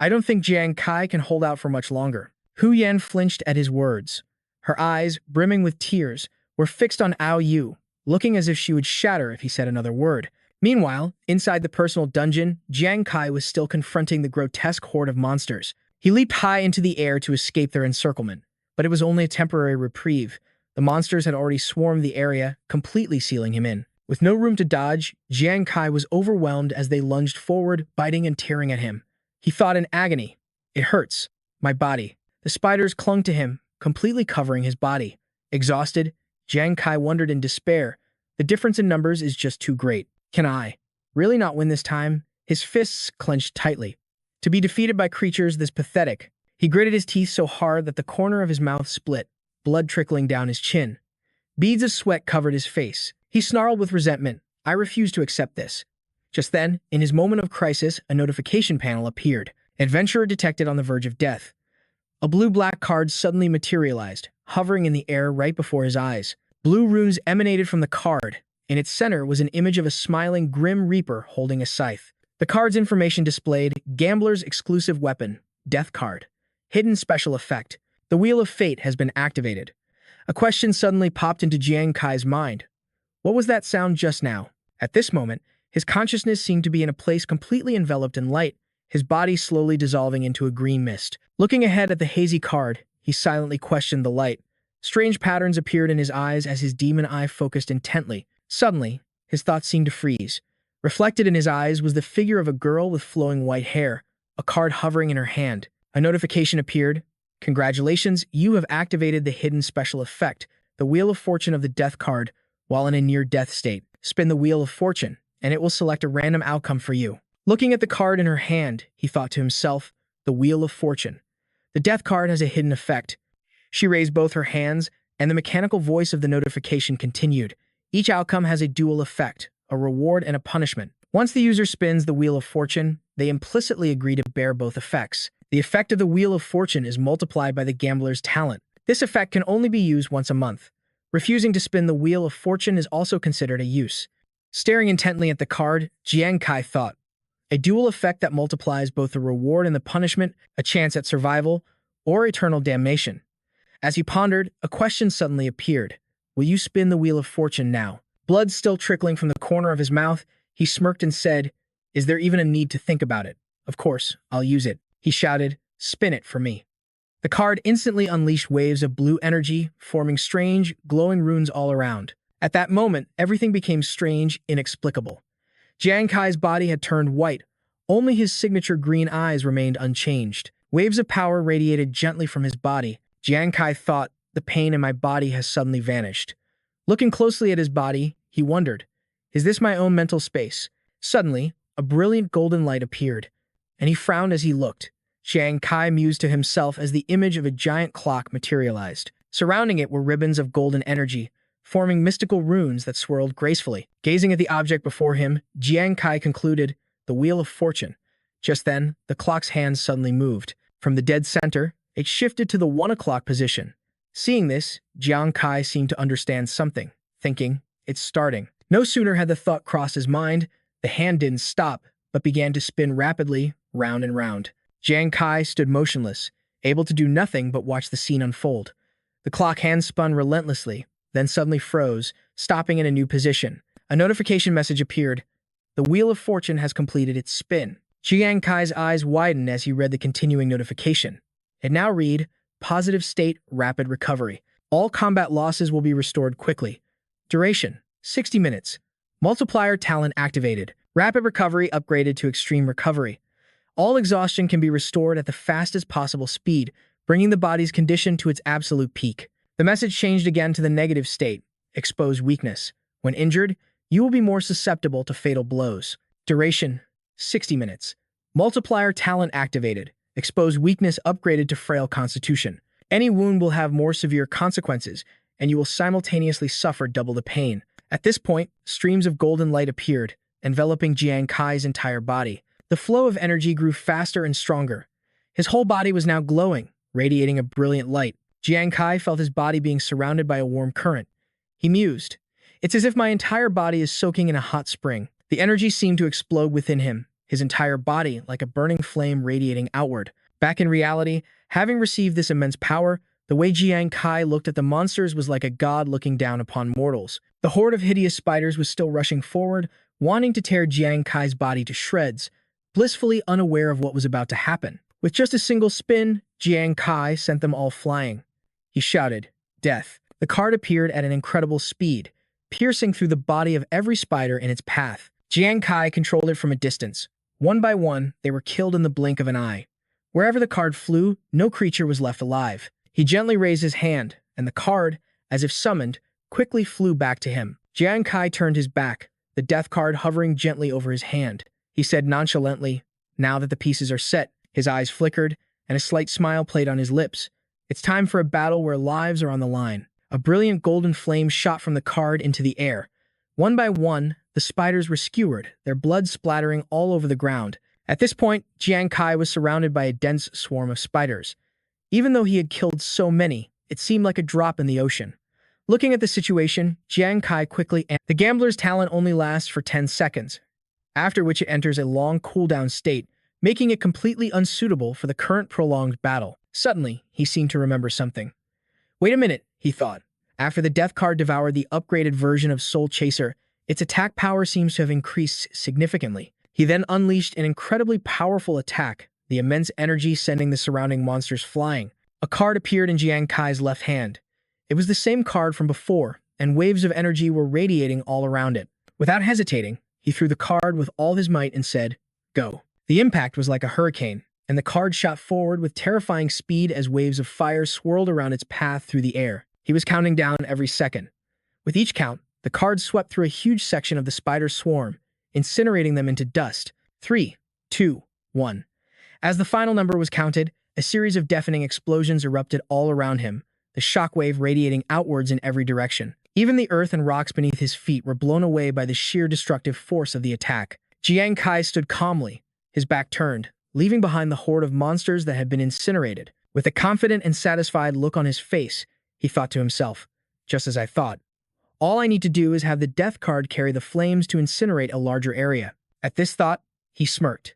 I don't think Jiang Kai can hold out for much longer. Hu Yan flinched at his words. Her eyes, brimming with tears, were fixed on Aoyu, looking as if she would shatter if he said another word. Meanwhile, inside the personal dungeon, Jiang Kai was still confronting the grotesque horde of monsters. He leaped high into the air to escape their encirclement, but it was only a temporary reprieve. The monsters had already swarmed the area, completely sealing him in. With no room to dodge, Jiang Kai was overwhelmed as they lunged forward, biting and tearing at him. He thought in agony, "It hurts. My body." The spiders clung to him, completely covering his body. Exhausted, Jiang Kai wondered in despair, the difference in numbers is just too great. Can I really not win this time? His fists clenched tightly. To be defeated by creatures this pathetic. He gritted his teeth so hard that the corner of his mouth split, blood trickling down his chin. Beads of sweat covered his face. He snarled with resentment, I refuse to accept this. Just then, in his moment of crisis, a notification panel appeared. Adventurer detected on the verge of death. A blue-black card suddenly materialized, hovering in the air right before his eyes. Blue runes emanated from the card. In its center was an image of a smiling Grim Reaper holding a scythe. The card's information displayed Gambler's exclusive weapon, Death Card. Hidden special effect. The Wheel of Fate has been activated. A question suddenly popped into Jiang Kai's mind. What was that sound just now? At this moment, his consciousness seemed to be in a place completely enveloped in light, his body slowly dissolving into a green mist. Looking ahead at the hazy card, he silently questioned the light. Strange patterns appeared in his eyes as his demon eye focused intently. Suddenly, his thoughts seemed to freeze. Reflected in his eyes was the figure of a girl with flowing white hair, a card hovering in her hand. A notification appeared. Congratulations, you have activated the hidden special effect, the Wheel of Fortune of the Death card, while in a near-death state. Spin the Wheel of Fortune, and it will select a random outcome for you. Looking at the card in her hand, he thought to himself, the Wheel of Fortune. The Death card has a hidden effect. She raised both her hands, and the mechanical voice of the notification continued. Each outcome has a dual effect, a reward and a punishment. Once the user spins the Wheel of Fortune, they implicitly agree to bear both effects. The effect of the Wheel of Fortune is multiplied by the gambler's talent. This effect can only be used once a month. Refusing to spin the Wheel of Fortune is also considered a use. Staring intently at the card, Jiang Kai thought, a dual effect that multiplies both the reward and the punishment, a chance at survival, or eternal damnation. As he pondered, a question suddenly appeared. Will you spin the Wheel of Fortune now? Blood still trickling from the corner of his mouth, he smirked and said, is there even a need to think about it? Of course, I'll use it. He shouted, spin it for me. The card instantly unleashed waves of blue energy, forming strange, glowing runes all around. At that moment, everything became strange, inexplicable. Jiang Kai's body had turned white. Only his signature green eyes remained unchanged. Waves of power radiated gently from his body. Jiang Kai thought, the pain in my body has suddenly vanished. Looking closely at his body, he wondered, is this my own mental space? Suddenly, a brilliant golden light appeared, and he frowned as he looked. Jiang Kai mused to himself as the image of a giant clock materialized. Surrounding it were ribbons of golden energy, forming mystical runes that swirled gracefully. Gazing at the object before him, Jiang Kai concluded, the Wheel of Fortune. Just then, the clock's hands suddenly moved. From the dead center, it shifted to the 1 o'clock position. Seeing this, Jiang Kai seemed to understand something, thinking, it's starting. No sooner had the thought crossed his mind, the hand didn't stop, but began to spin rapidly, round and round. Jiang Kai stood motionless, able to do nothing but watch the scene unfold. The clock hand spun relentlessly, then suddenly froze, stopping in a new position. A notification message appeared. The Wheel of Fortune has completed its spin. Jiang Kai's eyes widened as he read the continuing notification. It now read, positive state, rapid recovery. All combat losses will be restored quickly. Duration, 60 minutes. Multiplier talent activated. Rapid recovery upgraded to extreme recovery. All exhaustion can be restored at the fastest possible speed, bringing the body's condition to its absolute peak. The message changed again to the negative state. expose weakness. When injured, you will be more susceptible to fatal blows. Duration, 60 minutes. Multiplier talent activated. Expose weakness upgraded to frail constitution. Any wound will have more severe consequences, and you will simultaneously suffer double the pain. At this point, streams of golden light appeared, enveloping Jiang Kai's entire body. The flow of energy grew faster and stronger. His whole body was now glowing, radiating a brilliant light. Jiang Kai felt his body being surrounded by a warm current. He mused, "It's as if my entire body is soaking in a hot spring." The energy seemed to explode within him, his entire body like a burning flame radiating outward. Back in reality, having received this immense power, the way Jiang Kai looked at the monsters was like a god looking down upon mortals. The horde of hideous spiders was still rushing forward, wanting to tear Jiang Kai's body to shreds, blissfully unaware of what was about to happen. With just a single spin, Jiang Kai sent them all flying. He shouted, "Death." The card appeared at an incredible speed, piercing through the body of every spider in its path. Jiang Kai controlled it from a distance. One by one, they were killed in the blink of an eye. Wherever the card flew, no creature was left alive. He gently raised his hand, and the card, as if summoned, quickly flew back to him. Jiang Kai turned his back, the death card hovering gently over his hand. He said nonchalantly, "Now that the pieces are set." His eyes flickered, and a slight smile played on his lips. "It's time for a battle where lives are on the line." A brilliant golden flame shot from the card into the air. One by one, the spiders were skewered, their blood splattering all over the ground. At this point, Jiang Kai was surrounded by a dense swarm of spiders. Even though he had killed so many, it seemed like a drop in the ocean. Looking at the situation, Jiang Kai quickly answered. The gambler's talent only lasts for 10 seconds, after which it enters a long cooldown state, making it completely unsuitable for the current prolonged battle. Suddenly, he seemed to remember something. "Wait a minute," he thought. After the death card devoured the upgraded version of Soul Chaser, its attack power seems to have increased significantly. He then unleashed an incredibly powerful attack, the immense energy sending the surrounding monsters flying. A card appeared in Jiang Kai's left hand. It was the same card from before, and waves of energy were radiating all around it. Without hesitating, he threw the card with all his might and said, "Go." The impact was like a hurricane, and the card shot forward with terrifying speed as waves of fire swirled around its path through the air. He was counting down every second. With each count, the card swept through a huge section of the spider swarm, incinerating them into dust. 3, 2, 1. As the final number was counted, a series of deafening explosions erupted all around him, the shockwave radiating outwards in every direction. Even the earth and rocks beneath his feet were blown away by the sheer destructive force of the attack. Jiang Kai stood calmly, his back turned, leaving behind the horde of monsters that had been incinerated. With a confident and satisfied look on his face, he thought to himself, "Just as I thought. All I need to do is have the death card carry the flames to incinerate a larger area." At this thought, he smirked,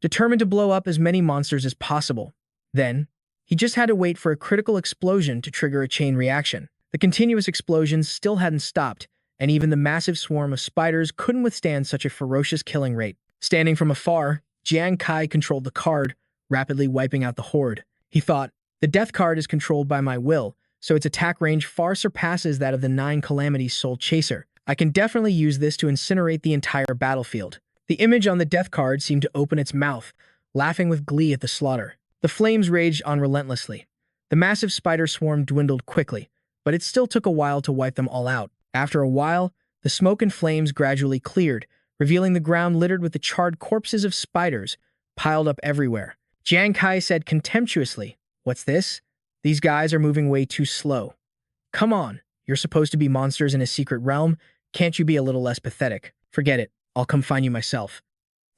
determined to blow up as many monsters as possible. Then, he just had to wait for a critical explosion to trigger a chain reaction. The continuous explosions still hadn't stopped, and even the massive swarm of spiders couldn't withstand such a ferocious killing rate. Standing from afar, Jiang Kai controlled the card, rapidly wiping out the horde. He thought, "The death card is controlled by my will, so its attack range far surpasses that of the 9 Calamities Soul Chaser. I can definitely use this to incinerate the entire battlefield." The image on the death card seemed to open its mouth, laughing with glee at the slaughter. The flames raged on relentlessly. The massive spider swarm dwindled quickly, but it still took a while to wipe them all out. After a while, the smoke and flames gradually cleared, revealing the ground littered with the charred corpses of spiders piled up everywhere. Jiang Kai said contemptuously, "What's this? These guys are moving way too slow. Come on, you're supposed to be monsters in a secret realm. Can't you be a little less pathetic? Forget it, I'll come find you myself."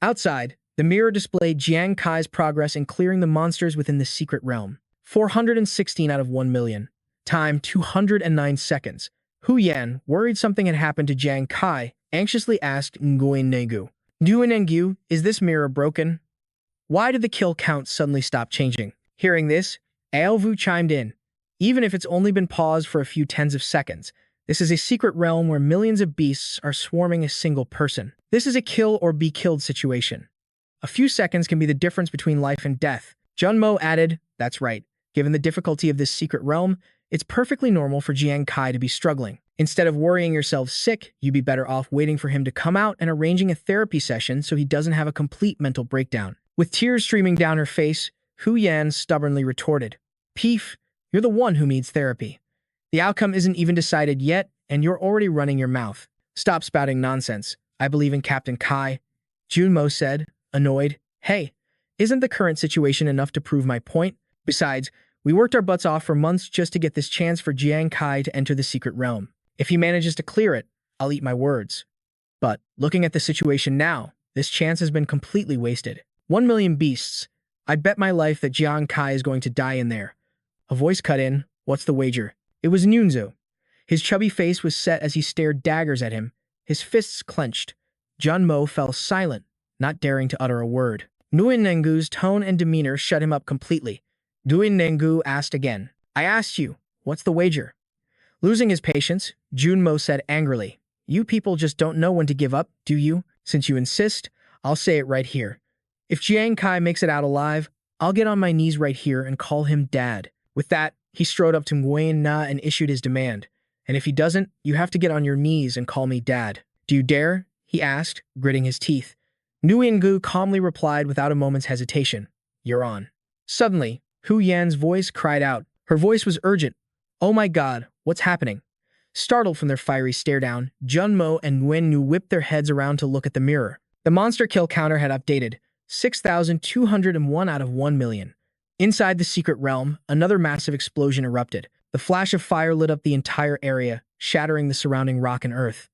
Outside, the mirror displayed Jiang Kai's progress in clearing the monsters within the secret realm. 416 out of 1 million. Time 209 seconds. Hu Yan, worried something had happened to Jiang Kai, anxiously asked Nguyen Negu, "Nguyen, is this mirror broken? Why did the kill count suddenly stop changing?" Hearing this, Aovu chimed in, "Even if it's only been paused for a few tens of seconds, this is a secret realm where millions of beasts are swarming a single person. This is a kill or be killed situation. A few seconds can be the difference between life and death." Junmo added, "That's right. Given the difficulty of this secret realm, it's perfectly normal for Jiang Kai to be struggling. Instead of worrying yourself sick, you'd be better off waiting for him to come out and arranging a therapy session so he doesn't have a complete mental breakdown." With tears streaming down her face, Hu Yan stubbornly retorted, "Peef, you're the one who needs therapy. The outcome isn't even decided yet, and you're already running your mouth. Stop spouting nonsense. I believe in Captain Kai, Junmo said, annoyed. Hey, isn't the current situation enough to prove my point? Besides, we worked our butts off for months just to get this chance for Jiang Kai to enter the secret realm. If he manages to clear it, I'll eat my words. But, looking at the situation now, this chance has been completely wasted. 1,000,000 beasts. I'd bet my life that Jiang Kai is going to die in there. A voice cut in. What's the wager? It was Nunzu. His chubby face was set as he stared daggers at him, his fists clenched. Junmo fell silent, not daring to utter a word. Nguyen Nengu's tone and demeanor shut him up completely. Nguyen Nengu asked again. I asked you, what's the wager? Losing his patience, Junmo said angrily. You people just don't know when to give up, do you? Since you insist, I'll say it right here. If Jiang Kai makes it out alive, I'll get on my knees right here and call him Dad. With that, he strode up to Nguyen Na and issued his demand. And if he doesn't, you have to get on your knees and call me Dad. Do you dare? He asked, gritting his teeth. Nguyen Gu calmly replied without a moment's hesitation. You're on. Suddenly, Hu Yan's voice cried out. Her voice was urgent. Oh my God, what's happening? Startled from their fiery stare-down, Junmo and Nguyen Nu whipped their heads around to look at the mirror. The monster kill counter had updated. 6,201 out of 1,000,000. Inside the secret realm, another massive explosion erupted. The flash of fire lit up the entire area, shattering the surrounding rock and earth.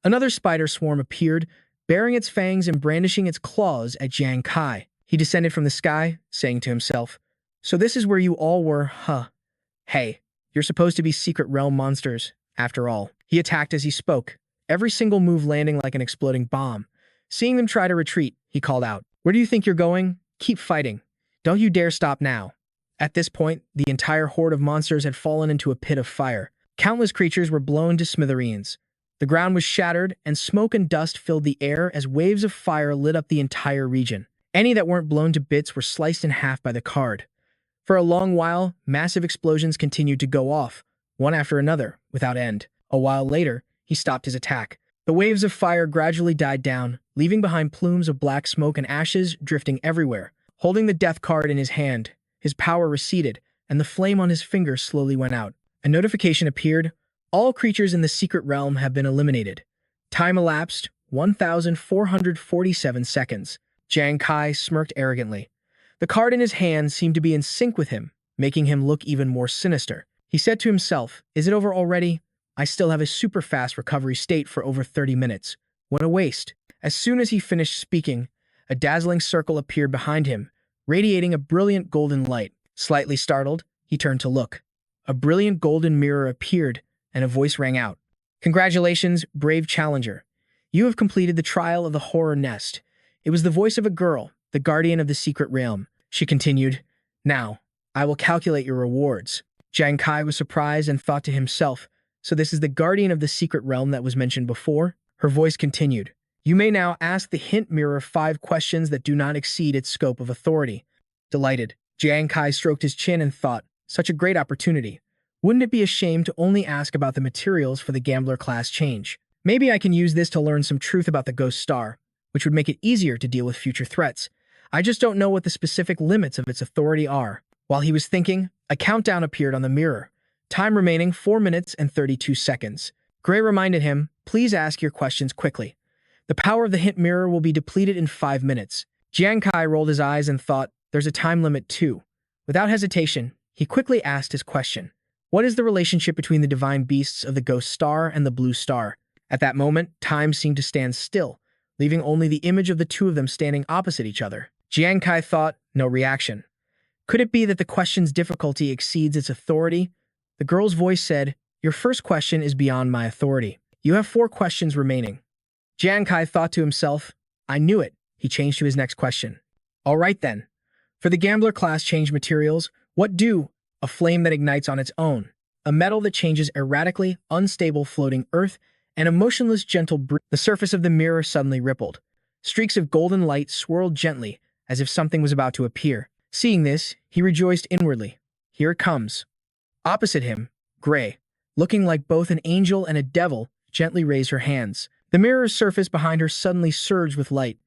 Another spider swarm appeared, baring its fangs and brandishing its claws at Jiang Kai. He descended from the sky, saying to himself, So this is where you all were, huh? Hey, you're supposed to be secret realm monsters, after all. He attacked as he spoke, every single move landing like an exploding bomb. Seeing them try to retreat, he called out, Where do you think you're going? Keep fighting. Don't you dare stop now. At this point, the entire horde of monsters had fallen into a pit of fire. Countless creatures were blown to smithereens. The ground was shattered, and smoke and dust filled the air as waves of fire lit up the entire region. Any that weren't blown to bits were sliced in half by the card. For a long while, massive explosions continued to go off, one after another, without end. A while later, he stopped his attack. The waves of fire gradually died down, leaving behind plumes of black smoke and ashes drifting everywhere. Holding the death card in his hand, his power receded, and the flame on his finger slowly went out. A notification appeared. All creatures in the secret realm have been eliminated. Time elapsed, 1,447 seconds. Jiang Kai smirked arrogantly. The card in his hand seemed to be in sync with him, making him look even more sinister. He said to himself, Is it over already? I still have a super fast recovery state for over 30 minutes. What a waste. As soon as he finished speaking, a dazzling circle appeared behind him, radiating a brilliant golden light. Slightly startled, he turned to look. A brilliant golden mirror appeared, and a voice rang out. Congratulations, brave challenger. You have completed the trial of the horror nest. It was the voice of a girl, the guardian of the secret realm. She continued, Now, I will calculate your rewards. Jiang Kai was surprised and thought to himself, So this is the guardian of the secret realm that was mentioned before? Her voice continued, You may now ask the hint mirror 5 questions that do not exceed its scope of authority. Delighted, Jiang Kai stroked his chin and thought, Such a great opportunity. Wouldn't it be a shame to only ask about the materials for the gambler class change? Maybe I can use this to learn some truth about the ghost star, which would make it easier to deal with future threats. I just don't know what the specific limits of its authority are. While he was thinking, a countdown appeared on the mirror. Time remaining 4 minutes and 32 seconds. Gray reminded him, Please ask your questions quickly. The power of the hint mirror will be depleted in 5 minutes. Jiang Kai rolled his eyes and thought, There's a time limit too. Without hesitation, he quickly asked his question. What is the relationship between the divine beasts of the ghost star and the blue star? At that moment, time seemed to stand still, leaving only the image of the two of them standing opposite each other. Jiang Kai thought, no reaction. Could it be that the question's difficulty exceeds its authority? The girl's voice said, Your first question is beyond my authority. You have 4 questions remaining. Jiang Kai thought to himself, I knew it. He changed to his next question. All right then. For the gambler class change materials, what do? A flame that ignites on its own, a metal that changes erratically, unstable floating earth, and a motionless gentle breeze. The surface of the mirror suddenly rippled. Streaks of golden light swirled gently, as if something was about to appear. Seeing this, he rejoiced inwardly. Here it comes. Opposite him, Gray, looking like both an angel and a devil, gently raised her hands. The mirror's surface behind her suddenly surged with light.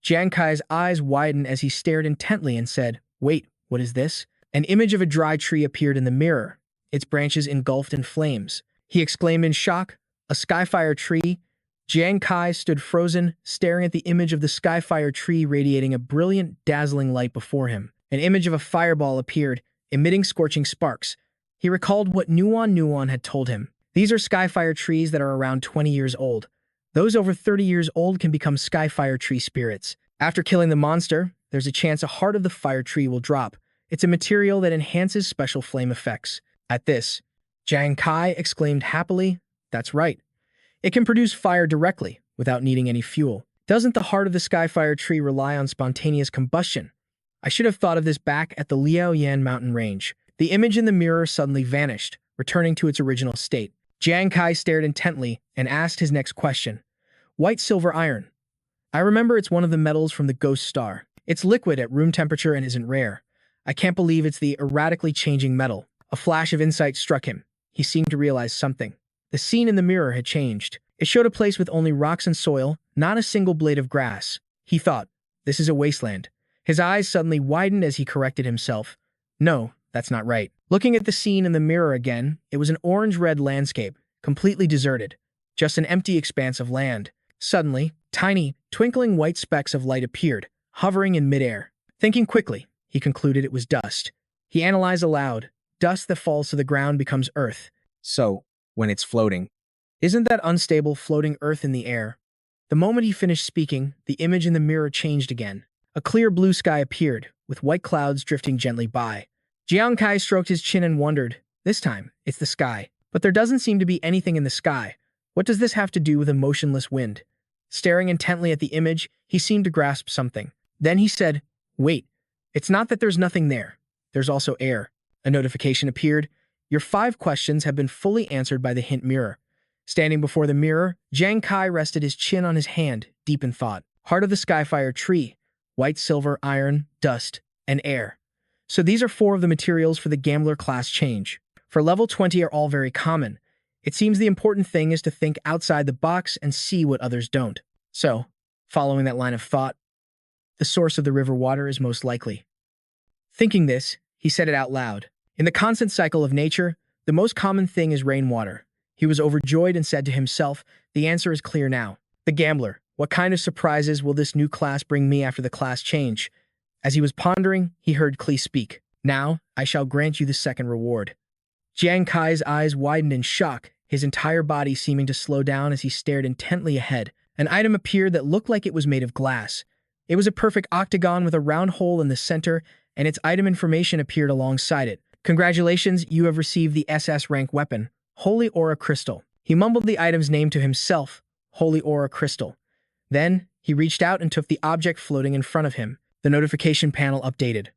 Jiang Kai's eyes widened as he stared intently and said, Wait, what is this? An image of a dry tree appeared in the mirror, its branches engulfed in flames. He exclaimed in shock, A Skyfire tree. Jiang Kai stood frozen, staring at the image of the Skyfire tree radiating a brilliant, dazzling light before him. An image of a fireball appeared, emitting scorching sparks. He recalled what Nuon had told him. These are Skyfire trees that are around 20 years old. Those over 30 years old can become Skyfire tree spirits. After killing the monster, there's a chance a heart of the fire tree will drop. It's a material that enhances special flame effects. At this, Jiang Kai exclaimed happily, "That's right. It can produce fire directly, without needing any fuel. Doesn't the heart of the Skyfire tree rely on spontaneous combustion? I should have thought of this back at the Liaoyan mountain range." The image in the mirror suddenly vanished, returning to its original state. Jiang Kai stared intently and asked his next question. "White silver iron. I remember it's one of the metals from the ghost star. It's liquid at room temperature and isn't rare. I can't believe it's the erratically changing metal." A flash of insight struck him. He seemed to realize something. The scene in the mirror had changed. It showed a place with only rocks and soil, not a single blade of grass. He thought, "This is a wasteland." His eyes suddenly widened as he corrected himself. "No, that's not right." Looking at the scene in the mirror again, it was an orange-red landscape, completely deserted. Just an empty expanse of land. Suddenly, tiny, twinkling white specks of light appeared, hovering in midair. Thinking quickly, he concluded it was dust. He analyzed aloud. Dust that falls to the ground becomes earth. So, when it's floating, Isn't that unstable floating earth in the air? The moment he finished speaking, the image in the mirror changed again. A clear blue sky appeared, with white clouds drifting gently by. Jiang Kai stroked his chin and wondered, this time, it's the sky. But there doesn't seem to be anything in the sky. What does this have to do with a motionless wind? Staring intently at the image, he seemed to grasp something. Then he said, "Wait, it's not that there's nothing there. There's also air." A notification appeared. "Your 5 questions have been fully answered by the hint mirror." Standing before the mirror, Jiang Kai rested his chin on his hand, deep in thought. Heart of the Skyfire tree, white silver, iron, dust, and air. So these are 4 of the materials for the Gambler class change. For level 20 are all very common. It seems the important thing is to think outside the box and see what others don't. So, following that line of thought, the source of the river water is most likely. Thinking this, he said it out loud. In the constant cycle of nature, the most common thing is rainwater. He was overjoyed and said to himself, the answer is clear now. The Gambler. What kind of surprises will this new class bring me after the class change? As he was pondering, he heard Klee speak. Now, I shall grant you the second reward. Jiang Kai's eyes widened in shock, his entire body seeming to slow down as he stared intently ahead. An item appeared that looked like it was made of glass. It was a perfect octagon with a round hole in the center, and its item information appeared alongside it. Congratulations, you have received the SS rank weapon, Holy Aura Crystal. He mumbled the item's name to himself, Holy Aura Crystal. Then, he reached out and took the object floating in front of him. The notification panel updated.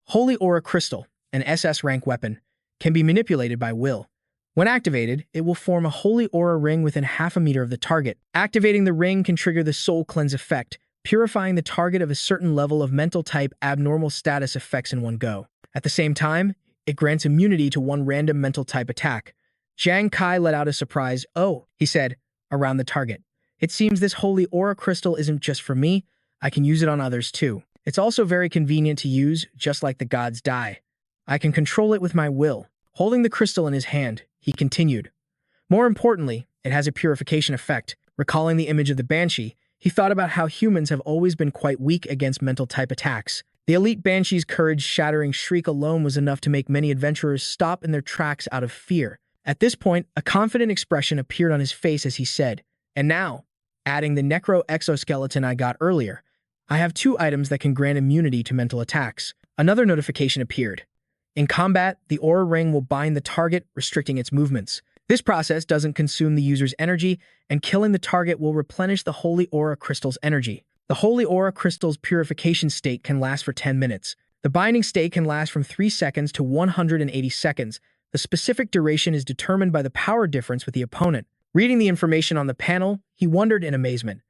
Holy Aura Crystal, an SS rank weapon, can be manipulated by will. When activated, it will form a holy aura ring within half a meter of the target. Activating the ring can trigger the Soul Cleanse effect, purifying the target of a certain level of mental type abnormal status effects in one go. At the same time, it grants immunity to one random mental type attack. Jiang Kai let out a surprised, "Oh," he said, around the target. It seems this holy aura crystal isn't just for me, I can use it on others too. It's also very convenient to use, just like the god's die. I can control it with my will. Holding the crystal in his hand, he continued. More importantly, it has a purification effect. Recalling the image of the Banshee, he thought about how humans have always been quite weak against mental type attacks. The elite Banshee's courage-shattering shriek alone was enough to make many adventurers stop in their tracks out of fear. At this point, a confident expression appeared on his face as he said, "And now, adding the necro exoskeleton I got earlier, I have 2 items that can grant immunity to mental attacks." Another notification appeared. In combat, the aura ring will bind the target, restricting its movements. This process doesn't consume the user's energy, and killing the target will replenish the Holy Aura Crystal's energy. The Holy Aura Crystal's purification state can last for 10 minutes. The binding state can last from 3 seconds to 180 seconds. The specific duration is determined by the power difference with the opponent. Reading the information on the panel, he wondered in amazement.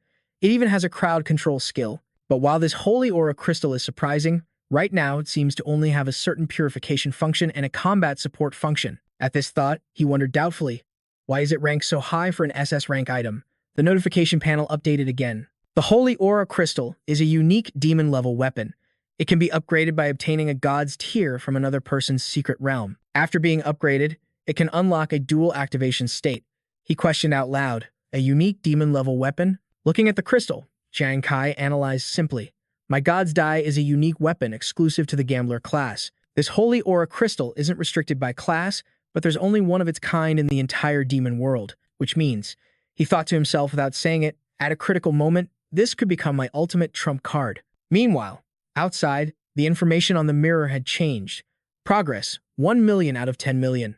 It even has a crowd control skill. But while this Holy Aura Crystal is surprising, right now it seems to only have a certain purification function and a combat support function. At this thought, he wondered doubtfully, why is it ranked so high for an SS rank item? The notification panel updated again. The Holy Aura Crystal is a unique demon-level weapon. It can be upgraded by obtaining a god's tier from another person's secret realm. After being upgraded, it can unlock a dual activation state. he questioned out loud. A unique demon-level weapon? Looking at the crystal, Jiang Kai analyzed simply. My God's Die is a unique weapon exclusive to the Gambler class. This holy aura crystal isn't restricted by class, but there's only one of its kind in the entire demon world, which means, he thought to himself without saying it, at a critical moment, this could become my ultimate trump card. Meanwhile, outside, the information on the mirror had changed. Progress, 1 million out of 10 million.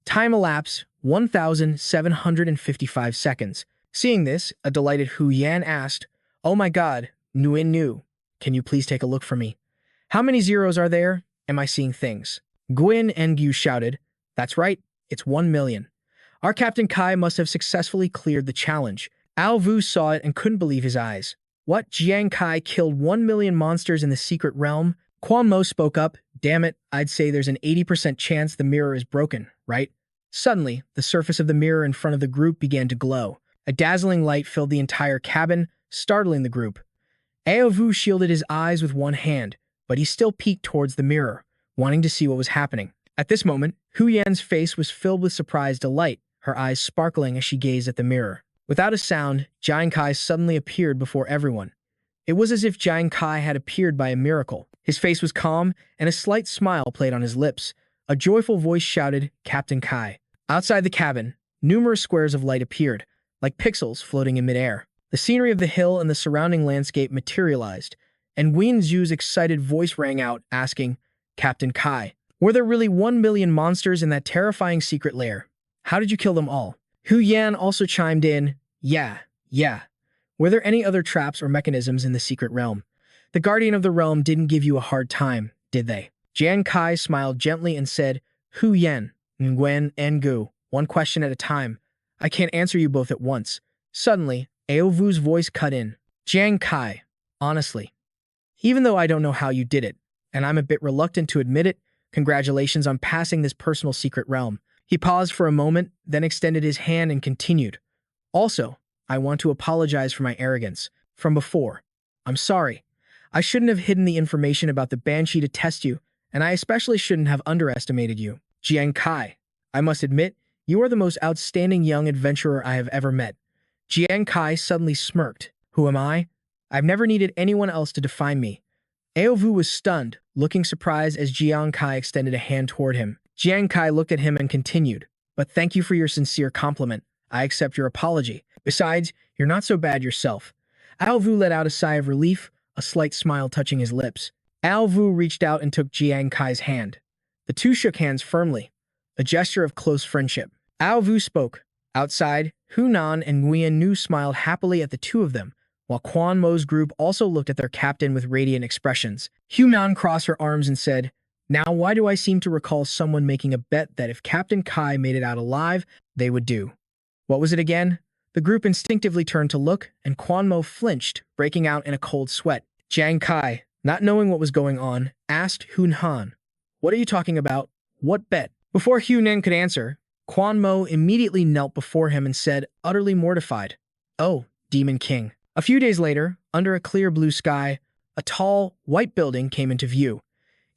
Time elapse, 1,755 seconds. Seeing this, a delighted Hu Yan asked, Oh my god, Nguyen Nu, can you please take a look for me? How many zeros are there? Am I seeing things? Nguyen Ngu shouted, That's right, it's 1 million. Our Captain Kai must have successfully cleared the challenge. Ao Vu saw it and couldn't believe his eyes. What? Jiang Kai killed 1 million monsters in the secret realm? Quan Mo spoke up, Damn it, I'd say there's an 80% chance the mirror is broken, right? Suddenly, the surface of the mirror in front of the group began to glow. A dazzling light filled the entire cabin, startling the group. Ao Vu shielded his eyes with one hand, but he still peeked towards the mirror, wanting to see what was happening. At this moment, Hu Yan's face was filled with surprised delight, her eyes sparkling as she gazed at the mirror. Without a sound, Jiang Kai suddenly appeared before everyone. It was as if Jiang Kai had appeared by a miracle. His face was calm, and a slight smile played on his lips. A joyful voice shouted, Captain Kai. Outside the cabin, numerous squares of light appeared, like pixels floating in midair. The scenery of the hill and the surrounding landscape materialized, and Nguyen Zhu's excited voice rang out, asking, Captain Kai, were there really 1 million monsters in that terrifying secret lair? How did you kill them all? Hu Yan also chimed in, Yeah. Were there any other traps or mechanisms in the secret realm? The Guardian of the Realm didn't give you a hard time, did they? Jiang Kai smiled gently and said, Hu Yan, Nguyen Ngu, one question at a time. I can't answer you both at once. Suddenly, Ao Vu's voice cut in. Jiang Kai, honestly, even though I don't know how you did it, and I'm a bit reluctant to admit it, congratulations on passing this personal secret realm. He paused for a moment, then extended his hand and continued. Also, I want to apologize for my arrogance from before. I'm sorry. I shouldn't have hidden the information about the Banshee to test you, and I especially shouldn't have underestimated you. Jiang Kai, I must admit, you are the most outstanding young adventurer I have ever met. Jiang Kai suddenly smirked. Who am I? I've never needed anyone else to define me. Ao Vu was stunned, looking surprised as Jiang Kai extended a hand toward him. Jiang Kai looked at him and continued, But thank you for your sincere compliment. I accept your apology. Besides, you're not so bad yourself. Ao Vu let out a sigh of relief, a slight smile touching his lips. Ao Vu reached out and took Jiang Kai's hand. The two shook hands firmly, a gesture of close friendship. Ao Vu spoke. Outside, Hu Nan and Nguyen Nu smiled happily at the two of them, while Quan Mo's group also looked at their captain with radiant expressions. Hu Nan crossed her arms and said, Now why do I seem to recall someone making a bet that if Captain Kai made it out alive, they would do? What was it again? The group instinctively turned to look, and Quan Mo flinched, breaking out in a cold sweat. Jiang Kai, not knowing what was going on, asked Hu Nan, What are you talking about? What bet? Before Hu Nan could answer, Quan Mo immediately knelt before him and said, utterly mortified, Oh, Demon King. A few days later, under a clear blue sky, a tall, white building came into view.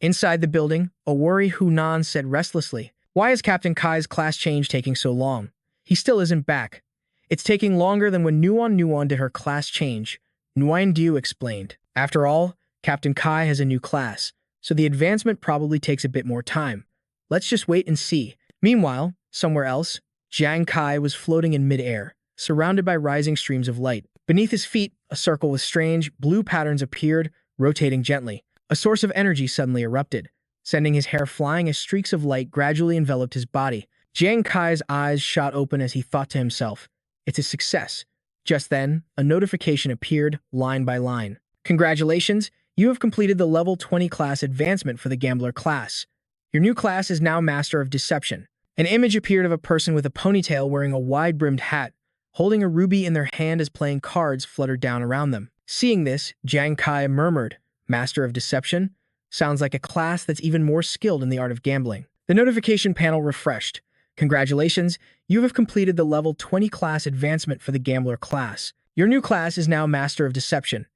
Inside the building, a worried Hu Nan said restlessly, Why is Captain Kai's class change taking so long? He still isn't back. It's taking longer than when Nuon did her class change, Nguyen Du explained. After all, Captain Kai has a new class, so the advancement probably takes a bit more time. Let's just wait and see. Meanwhile, somewhere else, Jiang Kai was floating in midair, surrounded by rising streams of light. Beneath his feet, a circle with strange, blue patterns appeared, rotating gently. A source of energy suddenly erupted, sending his hair flying as streaks of light gradually enveloped his body. Jiang Kai's eyes shot open as he thought to himself, It's a success. Just then, a notification appeared, line by line. Congratulations, you have completed the level 20 class advancement for the Gambler class. Your new class is now Master of Deception. An image appeared of a person with a ponytail wearing a wide-brimmed hat, holding a ruby in their hand as playing cards fluttered down around them. Seeing this, Jiang Kai murmured, Master of Deception? Sounds like a class that's even more skilled in the art of gambling. The notification panel refreshed. Congratulations, you have completed the level 20 class advancement for the Gambler class. Your new class is now Master of Deception.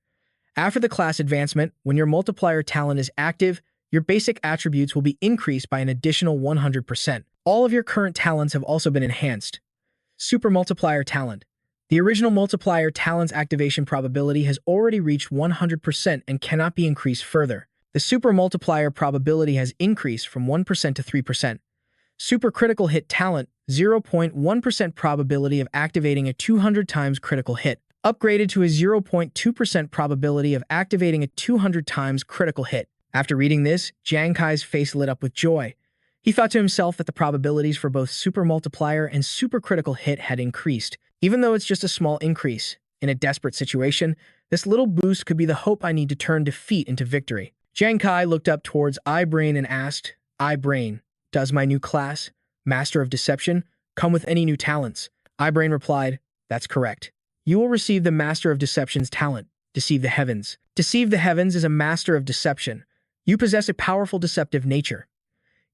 After the class advancement, when your multiplier talent is active, your basic attributes will be increased by an additional 100%. All of your current talents have also been enhanced. Super Multiplier Talent. The original multiplier talent's activation probability has already reached 100% and cannot be increased further. The super multiplier probability has increased from 1% to 3%. Super Critical Hit Talent, 0.1% probability of activating a 200 times critical hit, upgraded to a 0.2% probability of activating a 200 times critical hit. After reading this, Jiang Kai's face lit up with joy. He thought to himself that the probabilities for both Super Multiplier and Super Critical Hit had increased. Even though it's just a small increase, in a desperate situation, this little boost could be the hope I need to turn defeat into victory. Jiang Kai looked up towards iBrain and asked, iBrain, does my new class, Master of Deception, come with any new talents? iBrain replied, that's correct. You will receive the Master of Deception's talent, Deceive the Heavens. Deceive the Heavens is a Master of Deception. You possess a powerful deceptive nature.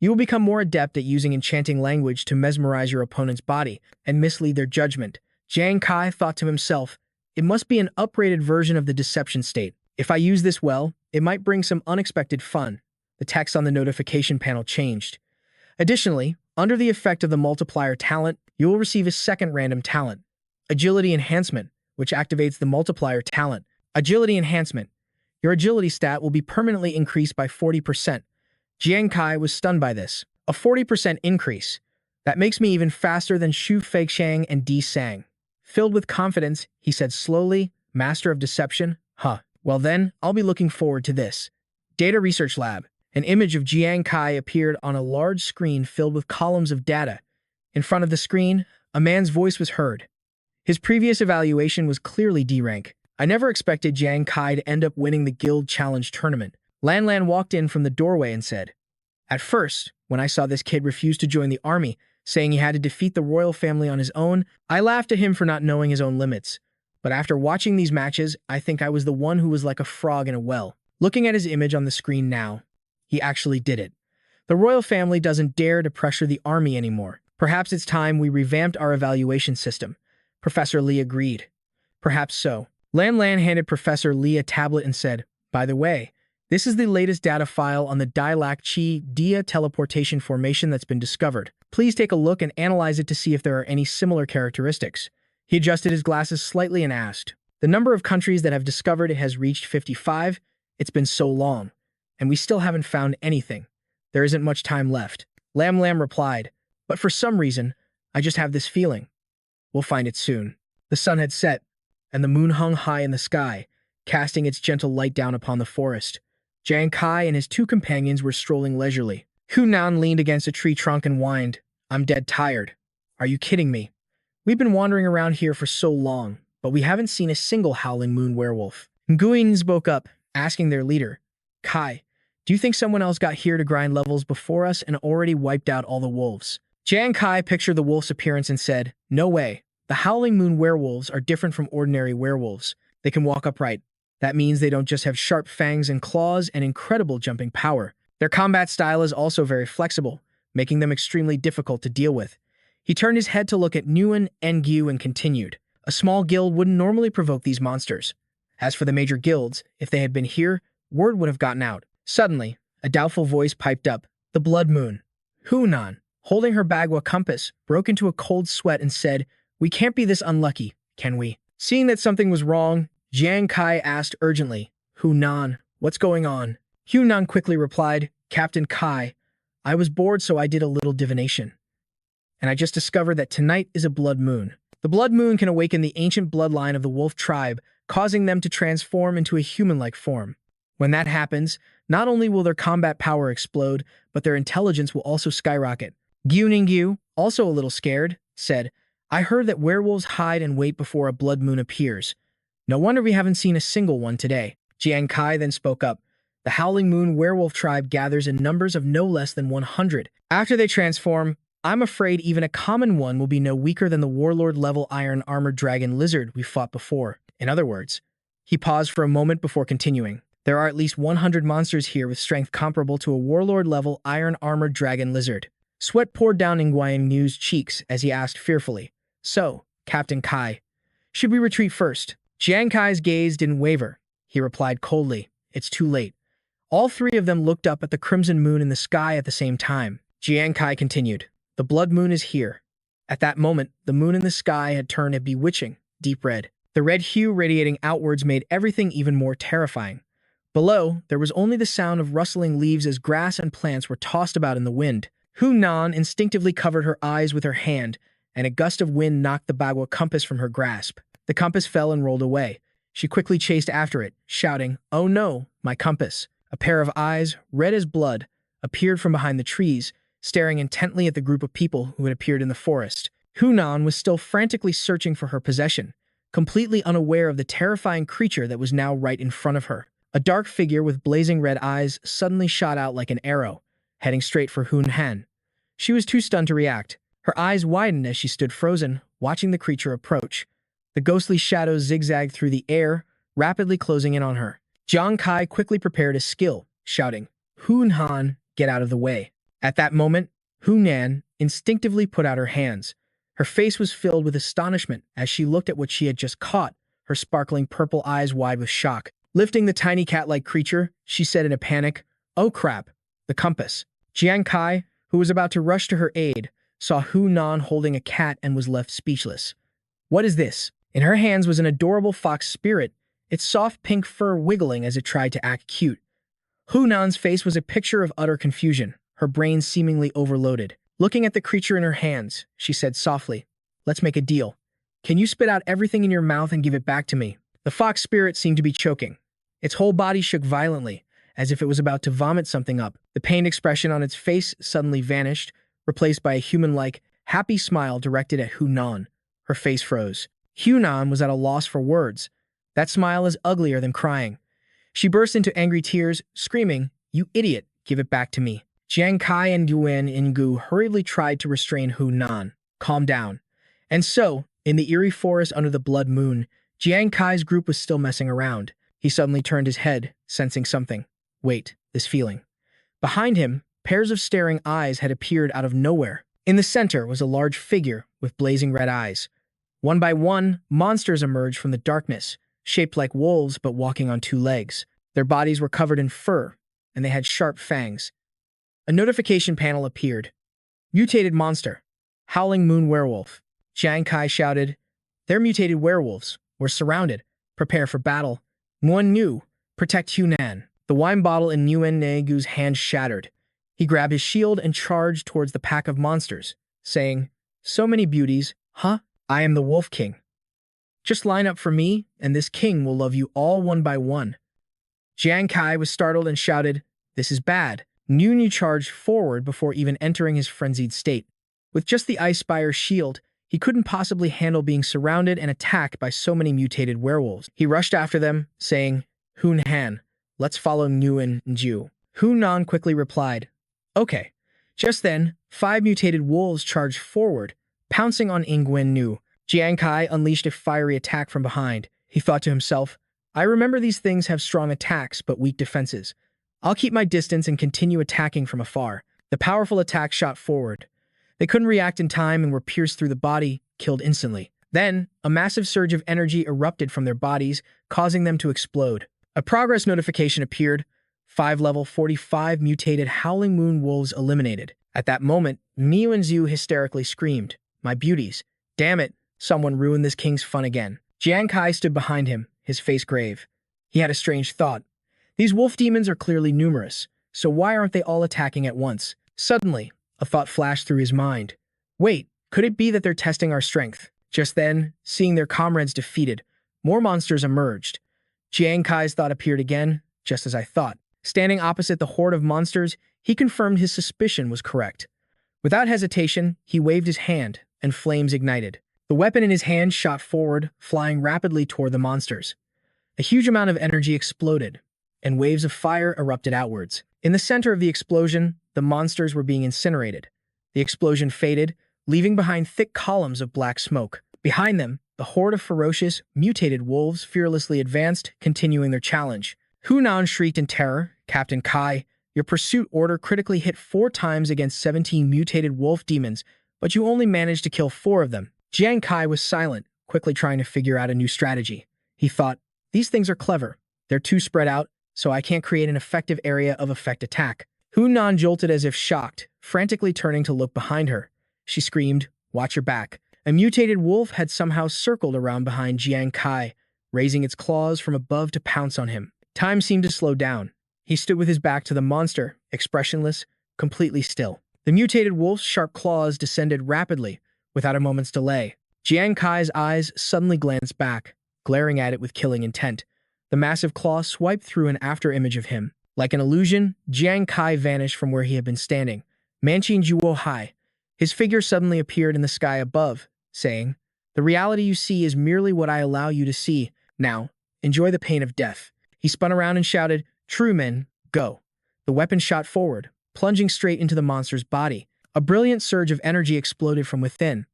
You will become more adept at using enchanting language to mesmerize your opponent's body and mislead their judgment. Jiang Kai thought to himself, it must be an upgraded version of the deception state. If I use this well, it might bring some unexpected fun. The text on the notification panel changed. Additionally, under the effect of the multiplier talent, you will receive a second random talent, Agility Enhancement, which activates the multiplier talent. Agility Enhancement. Your agility stat will be permanently increased by 40%. Jiang Kai was stunned by this. A 40% increase. That makes me even faster than Xu Feixiang and Di Sang. Filled with confidence, he said slowly, Master of Deception? Huh. Well then, I'll be looking forward to this. Data Research Lab. An image of Jiang Kai appeared on a large screen filled with columns of data. In front of the screen, a man's voice was heard. His previous evaluation was clearly D rank. I never expected Jiang Kai to end up winning the Guild Challenge tournament. Lan Lan walked in from the doorway and said, at first, when I saw this kid refuse to join the army, saying he had to defeat the royal family on his own, I laughed at him for not knowing his own limits. But after watching these matches, I think I was the one who was like a frog in a well. Looking at his image on the screen now, he actually did it. The royal family doesn't dare to pressure the army anymore. Perhaps it's time we revamped our evaluation system. Professor Lee agreed. Perhaps so. Lan Lan handed Professor Lee a tablet and said, by the way, this is the latest data file on the Dilac Chi Dia teleportation formation that's been discovered. Please take a look and analyze it to see if there are any similar characteristics. He adjusted his glasses slightly and asked, the number of countries that have discovered it has reached 55. It's been so long, and we still haven't found anything. There isn't much time left. Lam Lam replied, but for some reason, I just have this feeling. We'll find it soon. The sun had set, and the moon hung high in the sky, casting its gentle light down upon the forest. Jiang Kai and his two companions were strolling leisurely. Hunan leaned against a tree trunk and whined, I'm dead tired. Are you kidding me? We've been wandering around here for so long, but we haven't seen a single howling moon werewolf. Nguyen spoke up, asking their leader, Kai, do you think someone else got here to grind levels before us and already wiped out all the wolves? Jiang Kai pictured the wolf's appearance and said, no way. The howling moon werewolves are different from ordinary werewolves. They can walk upright. That means they don't just have sharp fangs and claws and incredible jumping power. Their combat style is also very flexible, making them extremely difficult to deal with. He turned his head to look at Nguyen and Gu and continued, a small guild wouldn't normally provoke these monsters. As for the major guilds, if they had been here, word would have gotten out. Suddenly, a doubtful voice piped up, the Blood Moon. Hunan, holding her Bagua compass, broke into a cold sweat and said, we can't be this unlucky, can we? Seeing that something was wrong, Jiang Kai asked urgently, Hunan, what's going on? Hunan quickly replied, Captain Kai, I was bored so I did a little divination. And I just discovered that tonight is a blood moon. The blood moon can awaken the ancient bloodline of the wolf tribe, causing them to transform into a human-like form. When that happens, not only will their combat power explode, but their intelligence will also skyrocket. Gyu Ningyu, also a little scared, said, I heard that werewolves hide and wait before a blood moon appears. No wonder we haven't seen a single one today. Jiang Kai then spoke up. The Howling Moon werewolf tribe gathers in numbers of no less than 100. After they transform, I'm afraid even a common one will be no weaker than the warlord-level iron-armored dragon lizard we fought before. In other words, he paused for a moment before continuing. There are at least 100 monsters here with strength comparable to a warlord-level iron-armored dragon lizard. Sweat poured down Nguyen Yu's cheeks as he asked fearfully, So, Captain Kai, should we retreat first? Jiang Kai's gaze didn't waver. He replied coldly, It's too late. All three of them looked up at the crimson moon in the sky at the same time. Jiang Kai continued, The blood moon is here. At that moment, the moon in the sky had turned a bewitching, deep red. The red hue radiating outwards made everything even more terrifying. Below, there was only the sound of rustling leaves as grass and plants were tossed about in the wind. Hunan instinctively covered her eyes with her hand, and a gust of wind knocked the bagua compass from her grasp. The compass fell and rolled away. She quickly chased after it, shouting, "Oh no, my compass!" A pair of eyes, red as blood, appeared from behind the trees, staring intently at the group of people who had appeared in the forest. Hunan was still frantically searching for her possession, completely unaware of the terrifying creature that was now right in front of her. A dark figure with blazing red eyes suddenly shot out like an arrow, heading straight for Hun. She was too stunned to react. Her eyes widened as she stood frozen, watching the creature approach. The ghostly shadows zigzagged through the air, rapidly closing in on her. Jiang Kai quickly prepared his skill, shouting, "Hunan, get out of the way." At that moment, Hunan instinctively put out her hands. Her face was filled with astonishment as she looked at what she had just caught, her sparkling purple eyes wide with shock. Lifting the tiny cat-like creature, she said in a panic, "Oh crap, the compass." Jiang Kai, who was about to rush to her aid, saw Hunan holding a cat and was left speechless. "What is this?" In her hands was an adorable fox spirit, its soft pink fur wiggling as it tried to act cute. Hunan's face was a picture of utter confusion, her brain seemingly overloaded. Looking at the creature in her hands, she said softly, "Let's make a deal. Can you spit out everything in your mouth and give it back to me?" The fox spirit seemed to be choking. Its whole body shook violently, as if it was about to vomit something up. The pained expression on its face suddenly vanished, replaced by a human-like, happy smile directed at Hunan. Her face froze. Hunan was at a loss for words. That smile is uglier than crying. She burst into angry tears, screaming, "You idiot, give it back to me." Jiang Kai and Yuan Ingu hurriedly tried to restrain Hunan. "Calm down." And so, in the eerie forest under the blood moon, Jiang Kai's group was still messing around. He suddenly turned his head, sensing something. Wait, this feeling. Behind him, pairs of staring eyes had appeared out of nowhere. In the center was a large figure with blazing red eyes. One by one, monsters emerged from the darkness, shaped like wolves but walking on two legs. Their bodies were covered in fur, and they had sharp fangs. A notification panel appeared. Mutated monster. Howling moon werewolf. Jiang Kai shouted, "They're mutated werewolves. We're surrounded. Prepare for battle. Nguyen Nu, protect Hunan." The wine bottle in Nguyen Negu's hand shattered. He grabbed his shield and charged towards the pack of monsters, saying, "So many beauties, huh? I am the Wolf King. Just line up for me, and this king will love you all one by one." Jiang Kai was startled and shouted, "This is bad." Nguyen Nu charged forward before even entering his frenzied state. With just the Ice Spire's shield, he couldn't possibly handle being surrounded and attacked by so many mutated werewolves. He rushed after them, saying, "Hunan, let's follow Nguyen Ju." Hunan quickly replied, "Okay." Just then, 5 mutated wolves charged forward, pouncing on Nguyen Nu. Jiang Kai unleashed a fiery attack from behind. He thought to himself, "I remember these things have strong attacks but weak defenses. I'll keep my distance and continue attacking from afar." The powerful attack shot forward. They couldn't react in time and were pierced through the body, killed instantly. Then, a massive surge of energy erupted from their bodies, causing them to explode. A progress notification appeared. 5 level 45 mutated Howling Moon wolves eliminated. At that moment, Miu and Zhu hysterically screamed, "My beauties! Damn it! Someone ruined this king's fun again." Jiang Kai stood behind him, his face grave. He had a strange thought. These wolf demons are clearly numerous, so why aren't they all attacking at once? Suddenly, a thought flashed through his mind. Wait, could it be that they're testing our strength? Just then, seeing their comrades defeated, more monsters emerged. Jiang Kai's thought appeared again, just as I thought. Standing opposite the horde of monsters, he confirmed his suspicion was correct. Without hesitation, he waved his hand, and flames ignited. The weapon in his hand shot forward, flying rapidly toward the monsters. A huge amount of energy exploded, and waves of fire erupted outwards. In the center of the explosion, the monsters were being incinerated. The explosion faded, leaving behind thick columns of black smoke. Behind them, the horde of ferocious, mutated wolves fearlessly advanced, continuing their challenge. Hunan shrieked in terror, "Captain Kai, your pursuit order critically hit 4 times against 17 mutated wolf demons, but you only managed to kill 4 of them." Jiang Kai was silent, quickly trying to figure out a new strategy. He thought, "These things are clever. They're too spread out, so I can't create an effective area of effect attack." Hunan jolted as if shocked, frantically turning to look behind her. She screamed, Watch your back. A mutated wolf had somehow circled around behind Jiang Kai, raising its claws from above to pounce on him. Time seemed to slow down. He stood with his back to the monster, expressionless, completely still. The mutated wolf's sharp claws descended rapidly, without a moment's delay. Jiang Kai's eyes suddenly glanced back, glaring at it with killing intent. The massive claw swiped through an after-image of him. Like an illusion, Jiang Kai vanished from where he had been standing. Manqin Juo Hai. His figure suddenly appeared in the sky above, saying, "The reality you see is merely what I allow you to see. Now, enjoy the pain of death." He spun around and shouted, "True men, go." The weapon shot forward, plunging straight into the monster's body. A brilliant surge of energy exploded from within.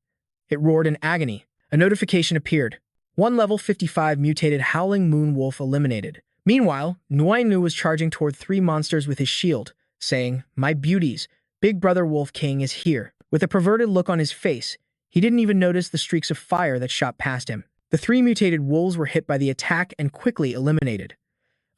It roared in agony. A notification appeared. 1 level 55 mutated howling moon wolf eliminated. Meanwhile, Nuai Nu was charging toward 3 monsters with his shield, saying, "My beauties, Big Brother Wolf King is here." With a perverted look on his face, he didn't even notice the streaks of fire that shot past him. The 3 mutated wolves were hit by the attack and quickly eliminated.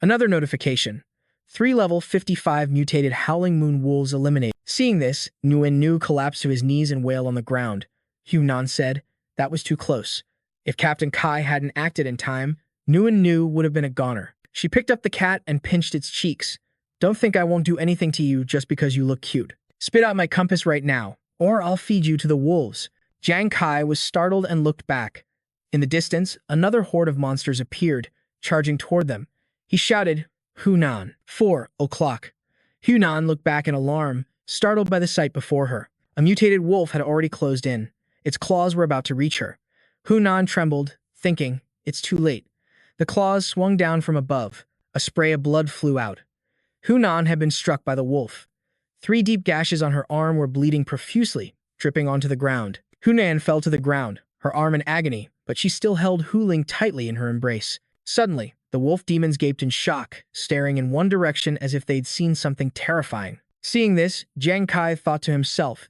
Another notification. 3 level 55 mutated howling moon wolves eliminated. Seeing this, Nguyen Nu collapsed to his knees and wailed on the ground. Hunan said, "That was too close. If Captain Kai hadn't acted in time, Nguyen Nu would have been a goner." She picked up the cat and pinched its cheeks. "Don't think I won't do anything to you just because you look cute. Spit out my compass right now, or I'll feed you to the wolves." Jiang Kai was startled and looked back. In the distance, another horde of monsters appeared, charging toward them. He shouted, "Hunan, 4 o'clock." Hunan looked back in alarm, startled by the sight before her. A mutated wolf had already closed in. Its claws were about to reach her. Hunan trembled, thinking, "It's too late." The claws swung down from above. A spray of blood flew out. Hunan had been struck by the wolf. 3 deep gashes on her arm were bleeding profusely, dripping onto the ground. Hunan fell to the ground, her arm in agony, but she still held Huling tightly in her embrace. Suddenly, the wolf demons gaped in shock, staring in one direction as if they'd seen something terrifying. Seeing this, Jiang Kai thought to himself,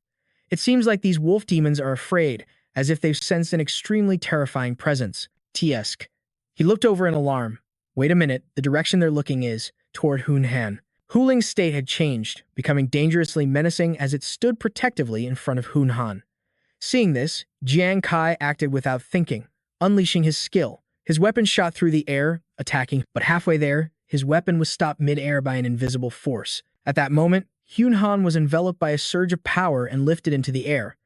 "It seems like these wolf demons are afraid, as if they've sensed an extremely terrifying presence." Tsk. He looked over in alarm. Wait a minute, the direction they're looking is toward Hunhan. Huling's state had changed, becoming dangerously menacing as it stood protectively in front of Hunhan. Seeing this, Jiang Kai acted without thinking, unleashing his skill. His weapon shot through the air, attacking, but halfway there, his weapon was stopped mid-air by an invisible force. At that moment, Hunhan was enveloped by a surge of power and lifted into the air.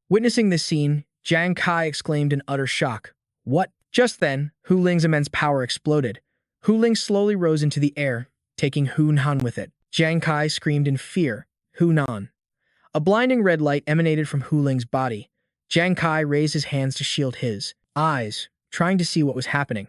Witnessing this scene, Jiang Kai exclaimed in utter shock, "What?" Just then, Huling's immense power exploded. Huling slowly rose into the air, taking Hunhan with it. Jiang Kai screamed in fear, "Hunan!" A blinding red light emanated from Huling's body. Jiang Kai raised his hands to shield his eyes, trying to see what was happening.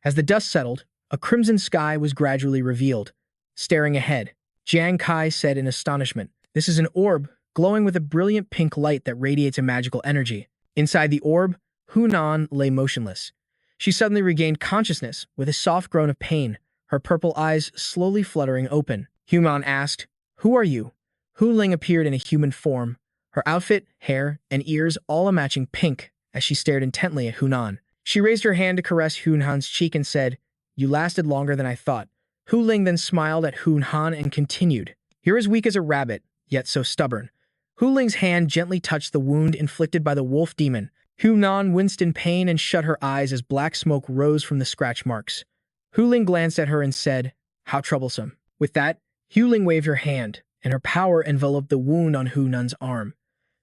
As the dust settled, a crimson sky was gradually revealed. Staring ahead, Jiang Kai said in astonishment, "This is an orb, glowing with a brilliant pink light that radiates a magical energy." Inside the orb, Hunan lay motionless. She suddenly regained consciousness with a soft groan of pain, her purple eyes slowly fluttering open. Hunan asked, "Who are you?" Huling appeared in a human form, her outfit, hair, and ears all a matching pink as she stared intently at Hunan. She raised her hand to caress Hunan's cheek and said, "You lasted longer than I thought." Huling then smiled at Hunan and continued, "You're as weak as a rabbit, yet so stubborn." Huling's hand gently touched the wound inflicted by the wolf demon. Hunan winced in pain and shut her eyes as black smoke rose from the scratch marks. Huling glanced at her and said, "How troublesome." With that, Huling waved her hand, and her power enveloped the wound on Hunan's arm.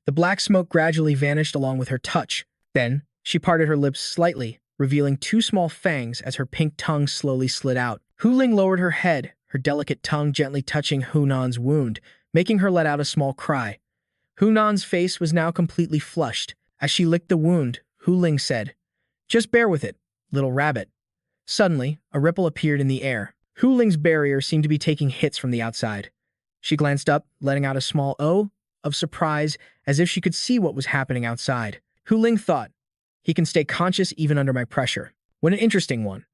The black smoke gradually vanished along with her touch. Then, she parted her lips slightly, revealing 2 small fangs as her pink tongue slowly slid out. Huling lowered her head, her delicate tongue gently touching Hunan's wound, making her let out a small cry. Hunan's face was now completely flushed. As she licked the wound, Huling said, "Just bear with it, little rabbit." Suddenly, a ripple appeared in the air. Huling's barrier seemed to be taking hits from the outside. She glanced up, letting out a small "oh" of surprise, as if she could see what was happening outside. Huling thought, "He can stay conscious even under my pressure." What an interesting one.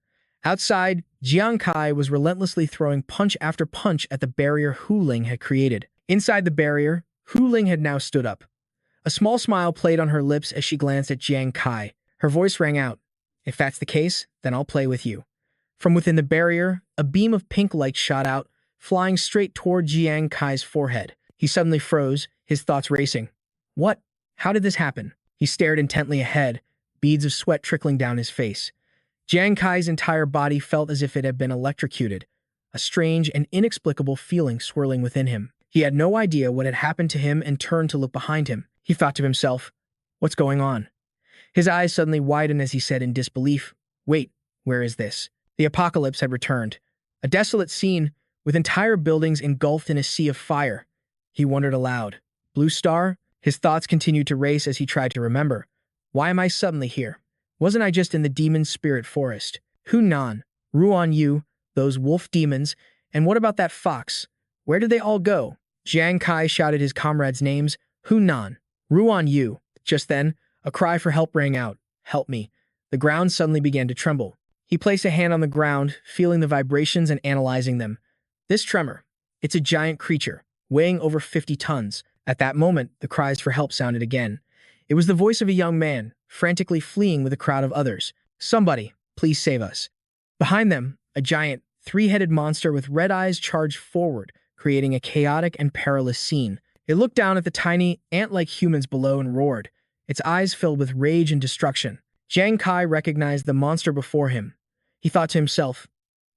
Outside, Jiang Kai was relentlessly throwing punch after punch at the barrier Huling had created. Inside the barrier, Huling had now stood up. A small smile played on her lips as she glanced at Jiang Kai. Her voice rang out, "If that's the case, then I'll play with you." From within the barrier, a beam of pink light shot out, flying straight toward Jiang Kai's forehead. He suddenly froze, his thoughts racing. What? How did this happen? He stared intently ahead, beads of sweat trickling down his face. Jiang Kai's entire body felt as if it had been electrocuted, a strange and inexplicable feeling swirling within him. He had no idea what had happened to him and turned to look behind him. He thought to himself, "What's going on?" His eyes suddenly widened as he said in disbelief, "Wait, where is this?" The apocalypse had returned. A desolate scene, with entire buildings engulfed in a sea of fire. He wondered aloud. Blue Star? His thoughts continued to race as he tried to remember. Why am I suddenly here? Wasn't I just in the demon spirit forest? Hunan, Ruan Yu, those wolf demons, and what about that fox? Where did they all go? Jiang Kai shouted his comrades' names. Hunan, Ruan Yu. Just then, a cry for help rang out. Help me. The ground suddenly began to tremble. He placed a hand on the ground, feeling the vibrations and analyzing them. This tremor. It's a giant creature, weighing over 50 tons. At that moment, the cries for help sounded again. It was the voice of a young man, frantically fleeing with a crowd of others. Somebody, please save us. Behind them, a giant, three-headed monster with red eyes charged forward, creating a chaotic and perilous scene. It looked down at the tiny, ant-like humans below and roared, its eyes filled with rage and destruction. Jiang Kai recognized the monster before him. He thought to himself,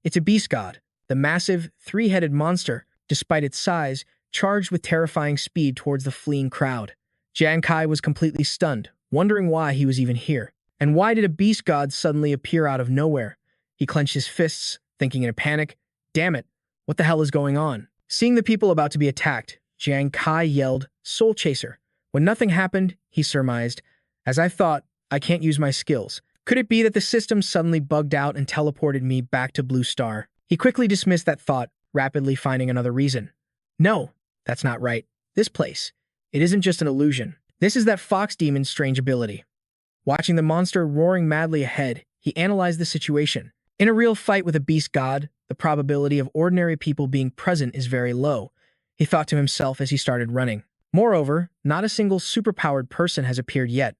it's a beast god, the massive, three-headed monster, despite its size, charged with terrifying speed towards the fleeing crowd. Jiang Kai was completely stunned, wondering why he was even here. And why did a beast god suddenly appear out of nowhere? He clenched his fists, thinking in a panic, damn it, what the hell is going on? Seeing the people about to be attacked, Jiang Kai yelled, Soul Chaser. When nothing happened, he surmised, as I thought, I can't use my skills. Could it be that the system suddenly bugged out and teleported me back to Blue Star? He quickly dismissed that thought, rapidly finding another reason. No, that's not right. This place. It isn't just an illusion. This is that fox demon's strange ability. Watching the monster roaring madly ahead, he analyzed the situation. In a real fight with a beast god, the probability of ordinary people being present is very low, he thought to himself as he started running. Moreover, not a single superpowered person has appeared yet.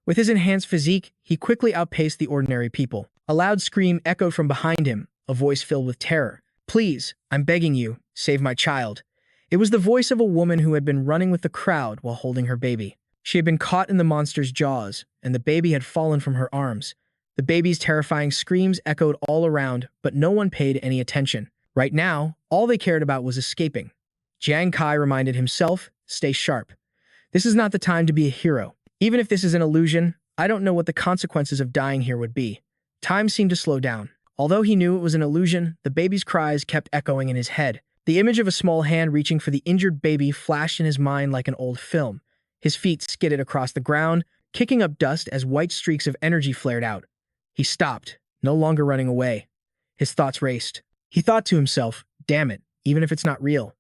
With his enhanced physique, he quickly outpaced the ordinary people. A loud scream echoed from behind him, a voice filled with terror. Please, I'm begging you, save my child. It was the voice of a woman who had been running with the crowd while holding her baby. She had been caught in the monster's jaws, and the baby had fallen from her arms. The baby's terrifying screams echoed all around, but no one paid any attention. Right now, all they cared about was escaping. Jiang Kai reminded himself, stay sharp. This is not the time to be a hero. Even if this is an illusion, I don't know what the consequences of dying here would be. Time seemed to slow down. Although he knew it was an illusion, the baby's cries kept echoing in his head. The image of a small hand reaching for the injured baby flashed in his mind like an old film. His feet skidded across the ground, kicking up dust as white streaks of energy flared out. He stopped, no longer running away. His thoughts raced. He thought to himself, damn it, even if it's not real.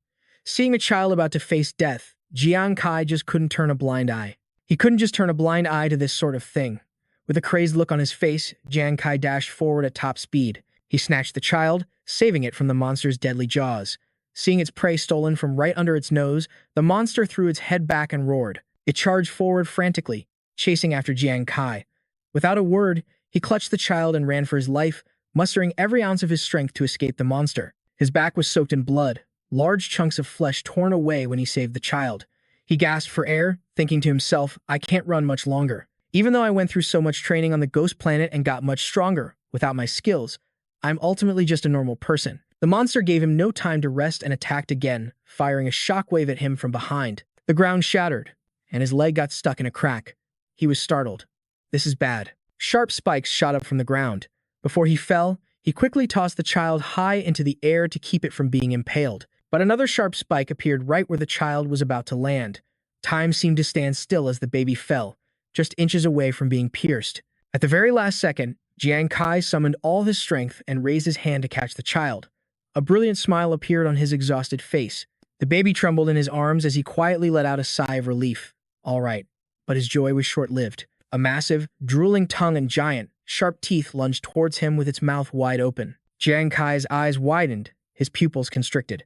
Seeing a child about to face death, Jiang Kai just couldn't turn a blind eye. He couldn't just turn a blind eye to this sort of thing. With a crazed look on his face, Jiang Kai dashed forward at top speed. He snatched the child, saving it from the monster's deadly jaws. Seeing its prey stolen from right under its nose, the monster threw its head back and roared. It charged forward frantically, chasing after Jiang Kai. Without a word, he clutched the child and ran for his life, mustering every ounce of his strength to escape the monster. His back was soaked in blood, large chunks of flesh torn away when he saved the child. He gasped for air, thinking to himself, I can't run much longer. Even though I went through so much training on the ghost planet and got much stronger, without my skills, I'm ultimately just a normal person. The monster gave him no time to rest and attacked again, firing a shockwave at him from behind. The ground shattered, and his leg got stuck in a crack. He was startled. This is bad. Sharp spikes shot up from the ground. Before he fell, he quickly tossed the child high into the air to keep it from being impaled. But another sharp spike appeared right where the child was about to land. Time seemed to stand still as the baby fell, just inches away from being pierced. At the very last second, Jiang Kai summoned all his strength and raised his hand to catch the child. A brilliant smile appeared on his exhausted face. The baby trembled in his arms as he quietly let out a sigh of relief. All right, but his joy was short-lived. A massive, drooling tongue and giant, sharp teeth lunged towards him with its mouth wide open. Jiang Kai's eyes widened, his pupils constricted.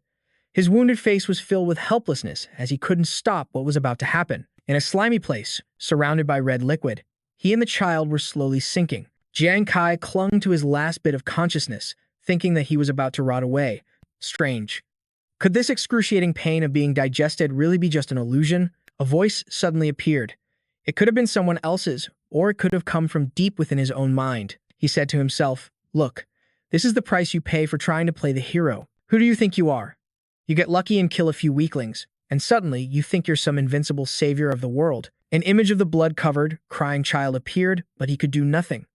His wounded face was filled with helplessness as he couldn't stop what was about to happen. In a slimy place, surrounded by red liquid, he and the child were slowly sinking. Jiang Kai clung to his last bit of consciousness, thinking that he was about to rot away. Strange. Could this excruciating pain of being digested really be just an illusion? A voice suddenly appeared. It could have been someone else's, or it could have come from deep within his own mind. He said to himself, "Look, this is the price you pay for trying to play the hero. Who do you think you are? You get lucky and kill a few weaklings, and suddenly you think you're some invincible savior of the world." An image of the blood-covered, crying child appeared, but he could do nothing.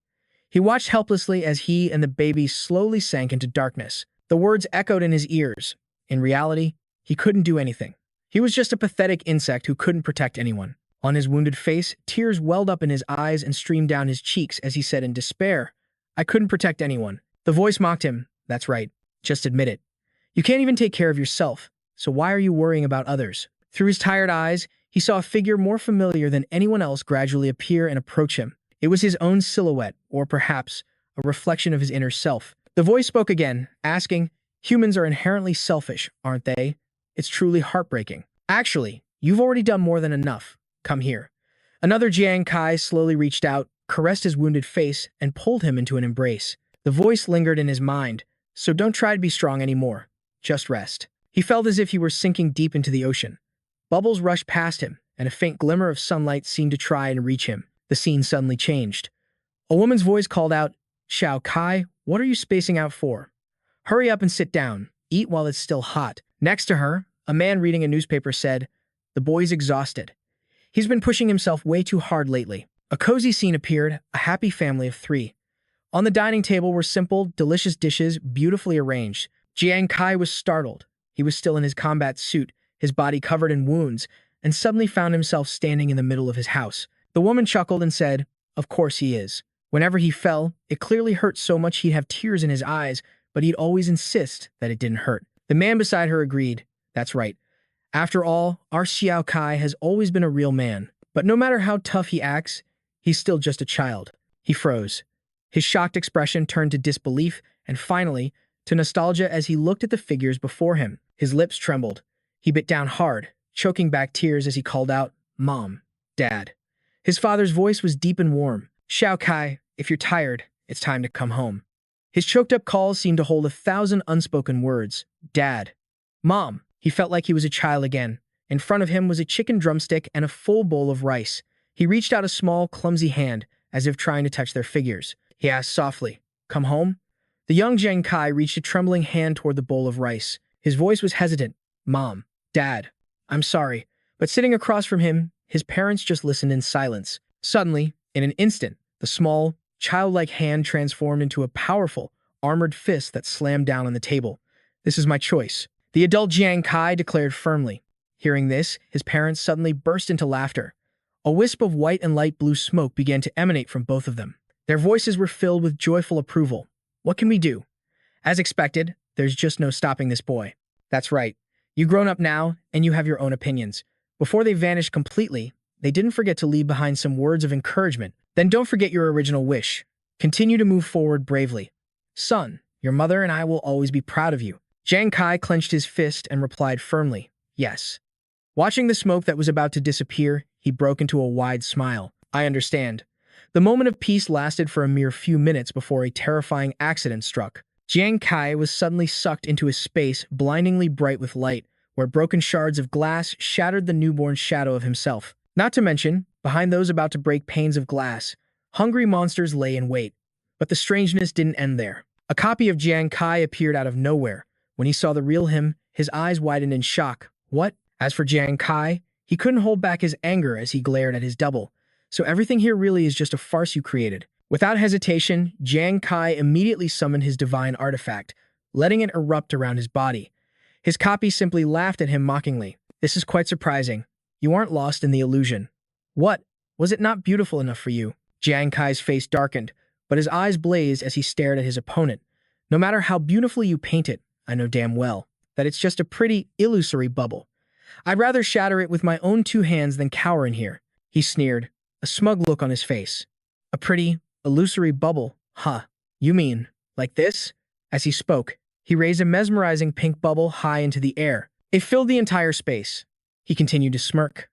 He watched helplessly as he and the baby slowly sank into darkness. The words echoed in his ears. In reality, he couldn't do anything. He was just a pathetic insect who couldn't protect anyone. On his wounded face, tears welled up in his eyes and streamed down his cheeks as he said in despair, "I couldn't protect anyone." The voice mocked him. "That's right. Just admit it. You can't even take care of yourself, so why are you worrying about others?" Through his tired eyes, he saw a figure more familiar than anyone else gradually appear and approach him. It was his own silhouette, or perhaps a reflection of his inner self. The voice spoke again, asking, "Humans are inherently selfish, aren't they? It's truly heartbreaking. Actually, you've already done more than enough. Come here." Another Jiang Kai slowly reached out, caressed his wounded face, and pulled him into an embrace. The voice lingered in his mind, "So don't try to be strong anymore. Just rest." He felt as if he were sinking deep into the ocean. Bubbles rushed past him, and a faint glimmer of sunlight seemed to try and reach him. The scene suddenly changed. A woman's voice called out, "Jiang Kai, what are you spacing out for? Hurry up and sit down. Eat while it's still hot." Next to her, a man reading a newspaper said, "The boy's exhausted. He's been pushing himself way too hard lately." A cozy scene appeared, a happy family of 3. On the dining table were simple, delicious dishes, beautifully arranged. Jiang Kai was startled. He was still in his combat suit, his body covered in wounds, and suddenly found himself standing in the middle of his house. The woman chuckled and said, "Of course he is. Whenever he fell, it clearly hurt so much he'd have tears in his eyes, but he'd always insist that it didn't hurt." The man beside her agreed, "That's right. After all, our Jiang Kai has always been a real man. But no matter how tough he acts, he's still just a child." He froze. His shocked expression turned to disbelief and finally to nostalgia as he looked at the figures before him. His lips trembled. He bit down hard, choking back tears as he called out, "Mom, Dad." His father's voice was deep and warm. "Jiang Kai, if you're tired, it's time to come home." His choked-up calls seemed to hold 1,000 unspoken words. "Dad. Mom." He felt like he was a child again. In front of him was a chicken drumstick and a full bowl of rice. He reached out a small, clumsy hand, as if trying to touch their figures. He asked softly, "Come home?" The young Jiang Kai reached a trembling hand toward the bowl of rice. His voice was hesitant. "Mom, Dad, I'm sorry." But sitting across from him, his parents just listened in silence. Suddenly, in an instant, the small, childlike hand transformed into a powerful, armored fist that slammed down on the table. "This is my choice," the adult Jiang Kai declared firmly. Hearing this, his parents suddenly burst into laughter. A wisp of white and light blue smoke began to emanate from both of them. Their voices were filled with joyful approval. "What can we do?" "As expected, there's just no stopping this boy." "That's right. You've grown up now, and you have your own opinions." Before they vanished completely, they didn't forget to leave behind some words of encouragement. "Then don't forget your original wish. Continue to move forward bravely. Son, your mother and I will always be proud of you." Jiang Kai clenched his fist and replied firmly, "Yes." Watching the smoke that was about to disappear, he broke into a wide smile. "I understand." The moment of peace lasted for a mere few minutes before a terrifying accident struck. Jiang Kai was suddenly sucked into a space blindingly bright with light, where broken shards of glass shattered the newborn shadow of himself. Not to mention, behind those about to break panes of glass, hungry monsters lay in wait. But the strangeness didn't end there. A copy of Jiang Kai appeared out of nowhere. When he saw the real him, his eyes widened in shock. "What?" As for Jiang Kai, he couldn't hold back his anger as he glared at his double. "So everything here really is just a farce you created." Without hesitation, Jiang Kai immediately summoned his divine artifact, letting it erupt around his body. His copy simply laughed at him mockingly. "This is quite surprising. You aren't lost in the illusion. What? Was it not beautiful enough for you?" Jiang Kai's face darkened, but his eyes blazed as he stared at his opponent. "No matter how beautifully you paint it, I know damn well that it's just a pretty, illusory bubble. I'd rather shatter it with my own 2 hands than cower in here." He sneered, a smug look on his face. "A pretty, illusory bubble, huh? You mean, like this?" As he spoke, he raised a mesmerizing pink bubble high into the air. It filled the entire space. He continued to smirk.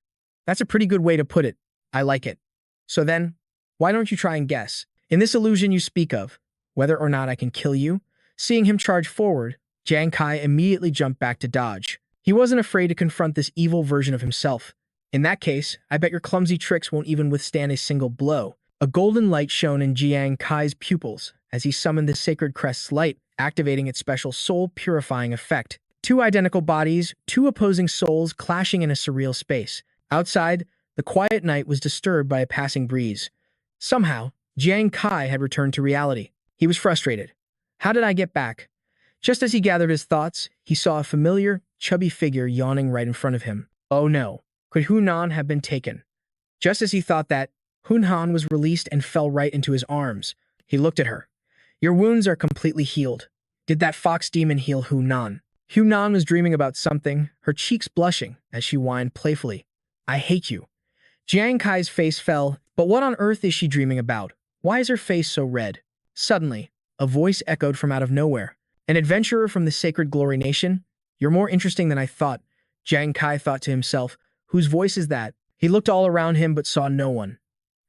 "That's a pretty good way to put it. I like it. So then, why don't you try and guess? In this illusion you speak of, whether or not I can kill you?" Seeing him charge forward, Jiang Kai immediately jumped back to dodge. He wasn't afraid to confront this evil version of himself. In that case, I bet your clumsy tricks won't even withstand a single blow. A golden light shone in Jiang Kai's pupils as he summoned the sacred crest's light, activating its special soul-purifying effect. Two identical bodies, two opposing souls clashing in a surreal space. Outside, the quiet night was disturbed by a passing breeze. Somehow, Jiang Kai had returned to reality. He was frustrated. How did I get back? Just as he gathered his thoughts, he saw a familiar, chubby figure yawning right in front of him. Oh no, could Hunan have been taken? Just as he thought that, Hunan was released and fell right into his arms. He looked at her. Your wounds are completely healed. Did that fox demon heal Hunan? Hunan was dreaming about something, her cheeks blushing as she whined playfully. I hate you. Jiang Kai's face fell, but what on earth is she dreaming about? Why is her face so red? Suddenly, a voice echoed from out of nowhere. An adventurer from the Sacred Glory Nation? You're more interesting than I thought, Jiang Kai thought to himself. Whose voice is that? He looked all around him but saw no one.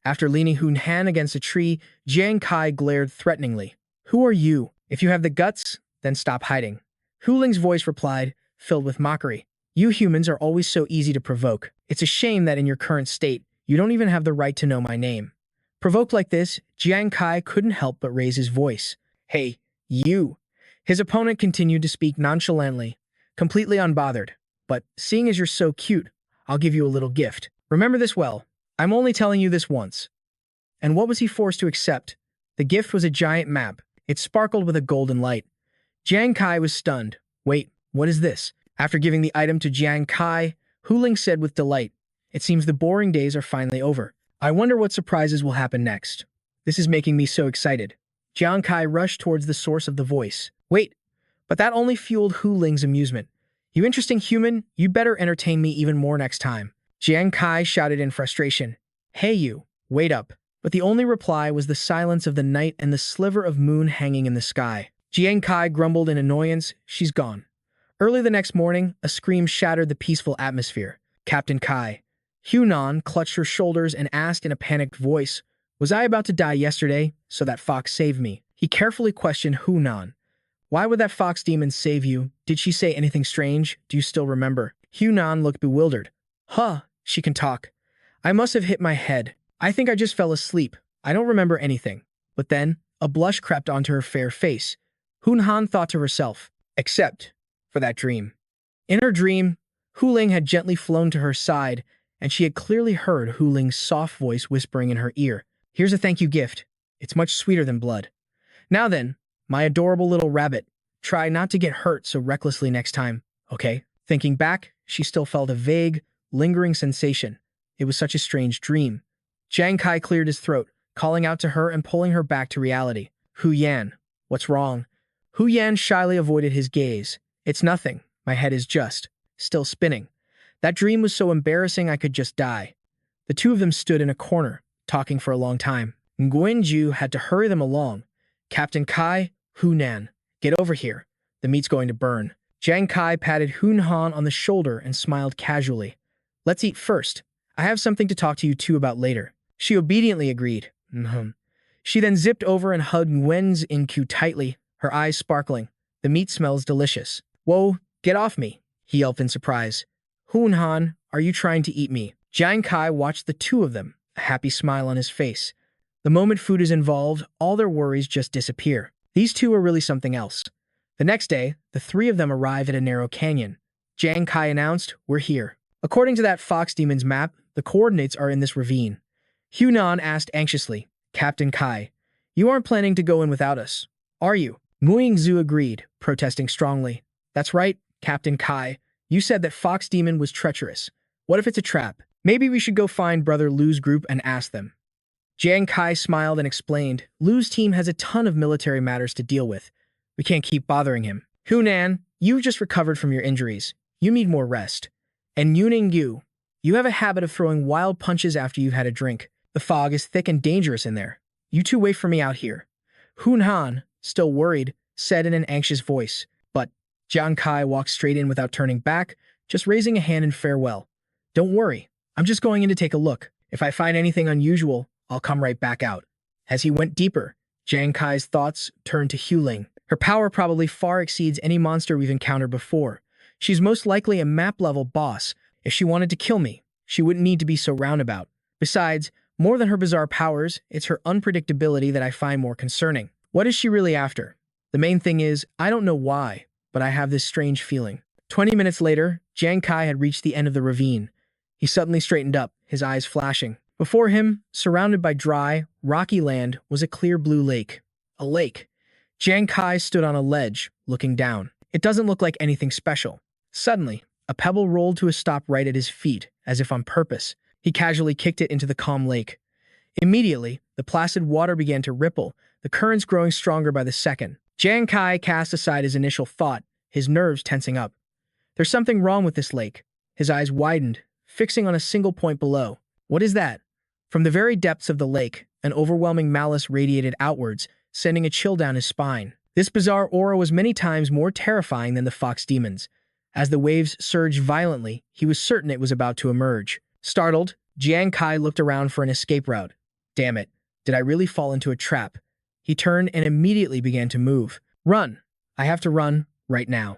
After leaning Hunan against a tree, Jiang Kai glared threateningly. Who are you? If you have the guts, then stop hiding. Huling's voice replied, filled with mockery. You humans are always so easy to provoke. It's a shame that in your current state, you don't even have the right to know my name. Provoked like this, Jiang Kai couldn't help but raise his voice. Hey, you. His opponent continued to speak nonchalantly, completely unbothered. But, seeing as you're so cute, I'll give you a little gift. Remember this well. I'm only telling you this once. And what was he forced to accept? The gift was a giant map. It sparkled with a golden light. Jiang Kai was stunned. Wait, what is this? After giving the item to Jiang Kai, Huling said with delight, it seems the boring days are finally over. I wonder what surprises will happen next. This is making me so excited. Jiang Kai rushed towards the source of the voice. Wait, but that only fueled Huling's amusement. You interesting human, you better entertain me even more next time. Jiang Kai shouted in frustration. Hey you, wait up. But the only reply was the silence of the night and the sliver of moon hanging in the sky. Jiang Kai grumbled in annoyance. She's gone. Early the next morning, a scream shattered the peaceful atmosphere. Captain Kai. Hunan clutched her shoulders and asked in a panicked voice, was I about to die yesterday, so that fox saved me? He carefully questioned Hunan. Why would that fox demon save you? Did she say anything strange? Do you still remember? Hunan looked bewildered. Huh, she can talk. I must have hit my head. I think I just fell asleep. I don't remember anything. But then, a blush crept onto her fair face. Hunan thought to herself, except for that dream. In her dream, Huling had gently flown to her side, and she had clearly heard Huling's soft voice whispering in her ear, here's a thank you gift. It's much sweeter than blood. Now then, my adorable little rabbit, try not to get hurt so recklessly next time, okay? Thinking back, she still felt a vague, lingering sensation. It was such a strange dream. Jiang Kai cleared his throat, calling out to her and pulling her back to reality. Hu Yan, what's wrong? Hu Yan shyly avoided his gaze. It's nothing. My head is just still spinning. That dream was so embarrassing I could just die. The two of them stood in a corner, talking for a long time. Nguyen-ju had to hurry them along. Captain Kai, Hunan, get over here. The meat's going to burn. Jiang Kai patted Hunan on the shoulder and smiled casually. Let's eat first. I have something to talk to you two about later. She obediently agreed. She then zipped over and hugged Nguyen's Inku tightly, her eyes sparkling. The meat smells delicious. Whoa, get off me, he yelped in surprise. Hunan, are you trying to eat me? Jiang Kai watched the two of them, a happy smile on his face. The moment food is involved, all their worries just disappear. These two are really something else. The next day, the three of them arrive at a narrow canyon. Jiang Kai announced, we're here. According to that fox demon's map, the coordinates are in this ravine. Hunan asked anxiously, Captain Kai, you aren't planning to go in without us, are you? Muing-zu agreed, protesting strongly. That's right, Captain Kai. You said that fox demon was treacherous. What if it's a trap? Maybe we should go find Brother Lu's group and ask them. Jiang Kai smiled and explained, Lu's team has a ton of military matters to deal with. We can't keep bothering him. Hunan, you just recovered from your injuries. You need more rest. And Yuning-yu, you have a habit of throwing wild punches after you've had a drink. The fog is thick and dangerous in there. You two wait for me out here. Hunan, still worried, said in an anxious voice. But Jiang Kai walked straight in without turning back, just raising a hand in farewell. Don't worry, I'm just going in to take a look. If I find anything unusual, I'll come right back out. As he went deeper, Jiang Kai's thoughts turned to Huling. Her power probably far exceeds any monster we've encountered before. She's most likely a map-level boss. If she wanted to kill me, she wouldn't need to be so roundabout. Besides, more than her bizarre powers, it's her unpredictability that I find more concerning. What is she really after? The main thing is, I don't know why, but I have this strange feeling. 20 minutes later, Jiang Kai had reached the end of the ravine. He suddenly straightened up, his eyes flashing. Before him, surrounded by dry, rocky land, was a clear blue lake. A lake. Jiang Kai stood on a ledge, looking down. It doesn't look like anything special. Suddenly, a pebble rolled to a stop right at his feet, as if on purpose. He casually kicked it into the calm lake. Immediately, the placid water began to ripple, the currents growing stronger by the second. Jiang Kai cast aside his initial thought, his nerves tensing up. There's something wrong with this lake. His eyes widened, fixing on a single point below. What is that? From the very depths of the lake, an overwhelming malice radiated outwards, sending a chill down his spine. This bizarre aura was many times more terrifying than the fox demons. As the waves surged violently, he was certain it was about to emerge. Startled, Jiang Kai looked around for an escape route. Damn it, did I really fall into a trap? He turned and immediately began to move. Run! I have to run, right now.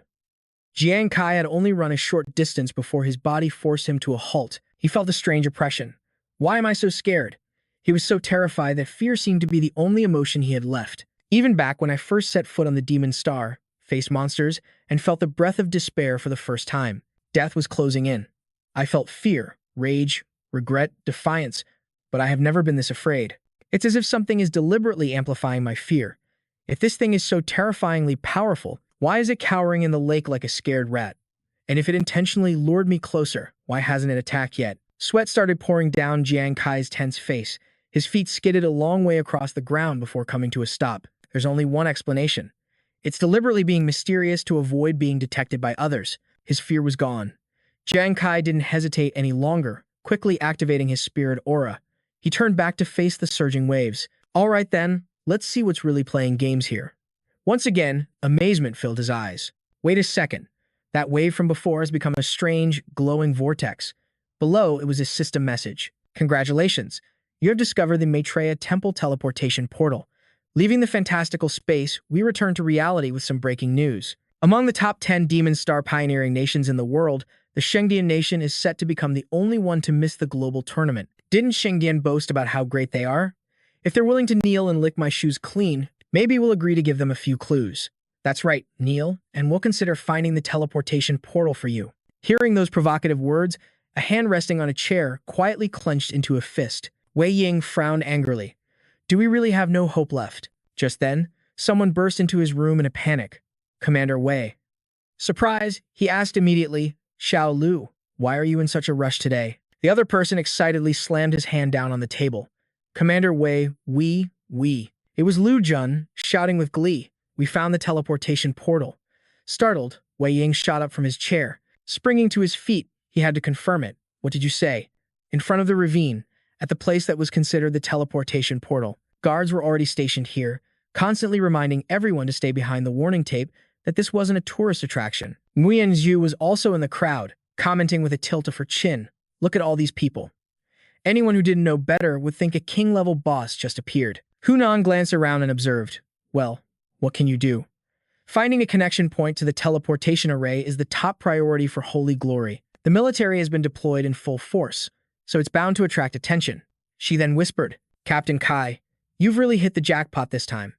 Jiang Kai had only run a short distance before his body forced him to a halt. He felt a strange oppression. Why am I so scared? He was so terrified that fear seemed to be the only emotion he had left. Even back when I first set foot on the Demon Star, faced monsters, and felt the breath of despair for the first time. Death was closing in. I felt fear, rage, regret, defiance, but I have never been this afraid. It's as if something is deliberately amplifying my fear. If this thing is so terrifyingly powerful, why is it cowering in the lake like a scared rat? And if it intentionally lured me closer, why hasn't it attacked yet? Sweat started pouring down Jiang Kai's tense face. His feet skidded a long way across the ground before coming to a stop. There's only one explanation. It's deliberately being mysterious to avoid being detected by others. His fear was gone. Jiang Kai didn't hesitate any longer, quickly activating his spirit aura. He turned back to face the surging waves. All right then, let's see what's really playing games here. Once again, amazement filled his eyes. Wait a second. That wave from before has become a strange, glowing vortex. Below, it was a system message. Congratulations. You have discovered the Maitreya Temple teleportation portal. Leaving the fantastical space, we return to reality with some breaking news. Among the top 10 Demon Star pioneering nations in the world, the Shengdian nation is set to become the only one to miss the global tournament. Didn't Shengdian boast about how great they are? If they're willing to kneel and lick my shoes clean, maybe we'll agree to give them a few clues. That's right, kneel, and we'll consider finding the teleportation portal for you. Hearing those provocative words, a hand resting on a chair quietly clenched into a fist. Wei Ying frowned angrily. Do we really have no hope left? Just then, someone burst into his room in a panic. Commander Wei. Surprise, he asked immediately. Xiao Lu, why are you in such a rush today? The other person excitedly slammed his hand down on the table. Commander Wei, we. It was Lu Jun, shouting with glee. We found the teleportation portal. Startled, Wei Ying shot up from his chair. Springing to his feet, he had to confirm it. What did you say? In front of the ravine, at the place that was considered the teleportation portal. Guards were already stationed here, constantly reminding everyone to stay behind the warning tape that this wasn't a tourist attraction. Nguyen Zhu was also in the crowd, commenting with a tilt of her chin. Look at all these people. Anyone who didn't know better would think a king-level boss just appeared. Hunan glanced around and observed. Well, what can you do? Finding a connection point to the teleportation array is the top priority for Holy Glory. The military has been deployed in full force, so it's bound to attract attention. She then whispered, Captain Kai, you've really hit the jackpot this time.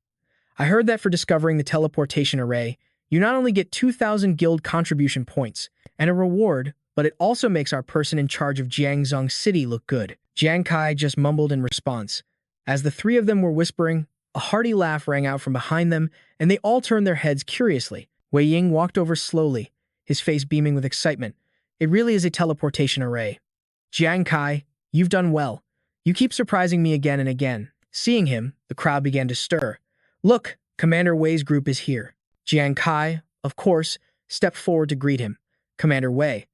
I heard that for discovering the teleportation array, you not only get 2,000 guild contribution points and a reward, but it also makes our person in charge of Jiangzhong City look good. Jiang Kai just mumbled in response. As the three of them were whispering, a hearty laugh rang out from behind them, and they all turned their heads curiously. Wei Ying walked over slowly, his face beaming with excitement. It really is a teleportation array. Jiang Kai, you've done well. You keep surprising me again and again. Seeing him, the crowd began to stir. Look, Commander Wei's group is here. Jiang Kai, of course, stepped forward to greet him. Commander Wei.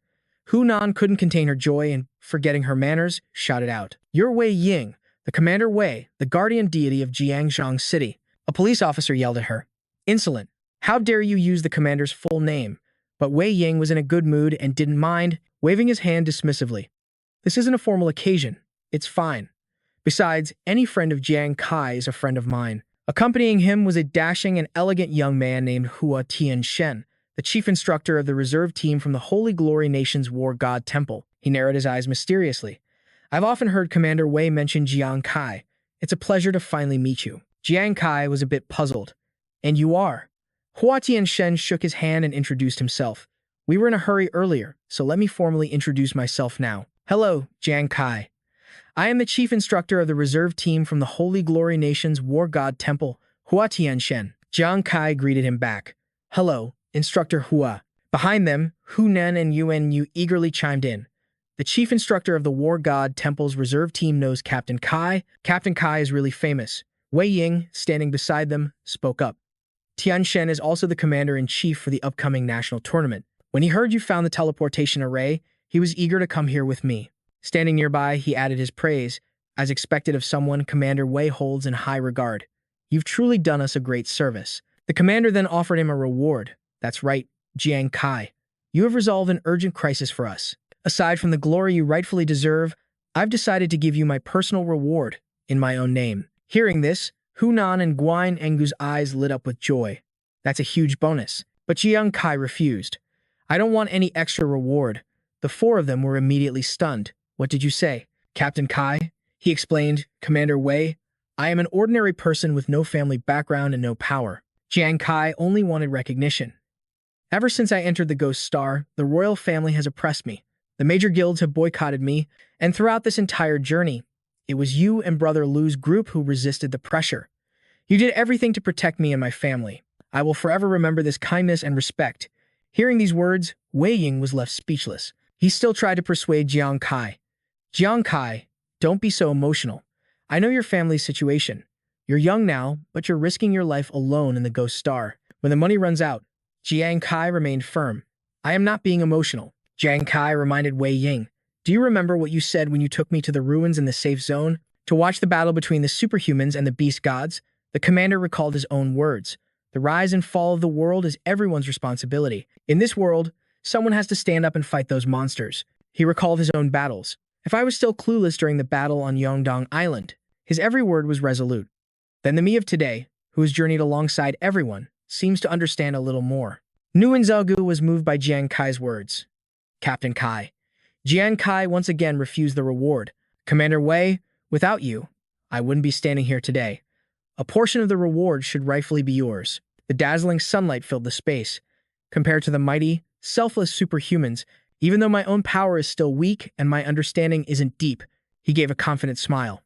Hunan couldn't contain her joy and, forgetting her manners, shouted out. You're Wei Ying, the Commander Wei, the guardian deity of Jiangzhong City. A police officer yelled at her. Insolent. How dare you use the commander's full name? But Wei Ying was in a good mood and didn't mind, waving his hand dismissively. This isn't a formal occasion. It's fine. Besides, any friend of Jiang Kai is a friend of mine. Accompanying him was a dashing and elegant young man named Hua Tian Shen, the chief instructor of the reserve team from the Holy Glory Nation's War God Temple. He narrowed his eyes mysteriously. I've often heard Commander Wei mention Jiang Kai. It's a pleasure to finally meet you. Jiang Kai was a bit puzzled. And you are? Hua Tianxian shook his hand and introduced himself. We were in a hurry earlier, so let me formally introduce myself now. Hello, Jiang Kai. I am the chief instructor of the reserve team from the Holy Glory Nation's War God Temple, Hua Tianxian. Jiang Kai greeted him back. Hello, Instructor Hua. Behind them, Hu Nen and Yuan Yu eagerly chimed in. The chief instructor of the War God Temple's reserve team knows Captain Kai. Captain Kai is really famous. Wei Ying, standing beside them, spoke up. Tianxian is also the commander-in-chief for the upcoming national tournament. When he heard you found the teleportation array, he was eager to come here with me. Standing nearby, he added his praise, as expected of someone Commander Wei holds in high regard. You've truly done us a great service. The commander then offered him a reward. That's right, Jiang Kai. You have resolved an urgent crisis for us. Aside from the glory you rightfully deserve, I've decided to give you my personal reward in my own name. Hearing this, Hunan and Guan Engu's eyes lit up with joy. That's a huge bonus. But Jiang Kai refused. I don't want any extra reward. The four of them were immediately stunned. What did you say? Captain Kai? He explained, Commander Wei, I am an ordinary person with no family background and no power. Jiang Kai only wanted recognition. Ever since I entered the Ghost Star, the royal family has oppressed me. The major guilds have boycotted me, and throughout this entire journey, it was you and Brother Lu's group who resisted the pressure. You did everything to protect me and my family. I will forever remember this kindness and respect. Hearing these words, Wei Ying was left speechless. He still tried to persuade Jiang Kai. Jiang Kai, don't be so emotional. I know your family's situation. You're young now, but you're risking your life alone in the Ghost Star. When the money runs out, Jiang Kai remained firm. I am not being emotional. Jiang Kai reminded Wei Ying. Do you remember what you said when you took me to the ruins in the safe zone? To watch the battle between the superhumans and the beast gods? The commander recalled his own words. The rise and fall of the world is everyone's responsibility. In this world, someone has to stand up and fight those monsters. He recalled his own battles. If I was still clueless during the battle on Yongdong Island, his every word was resolute. Then the me of today, who has journeyed alongside everyone, seems to understand a little more. Nguyen Zhaogu was moved by Jiang Kai's words. Captain Kai. Jiang Kai once again refused the reward. Commander Wei, without you, I wouldn't be standing here today. A portion of the reward should rightfully be yours. The dazzling sunlight filled the space. Compared to the mighty, selfless superhumans, even though my own power is still weak and my understanding isn't deep, he gave a confident smile.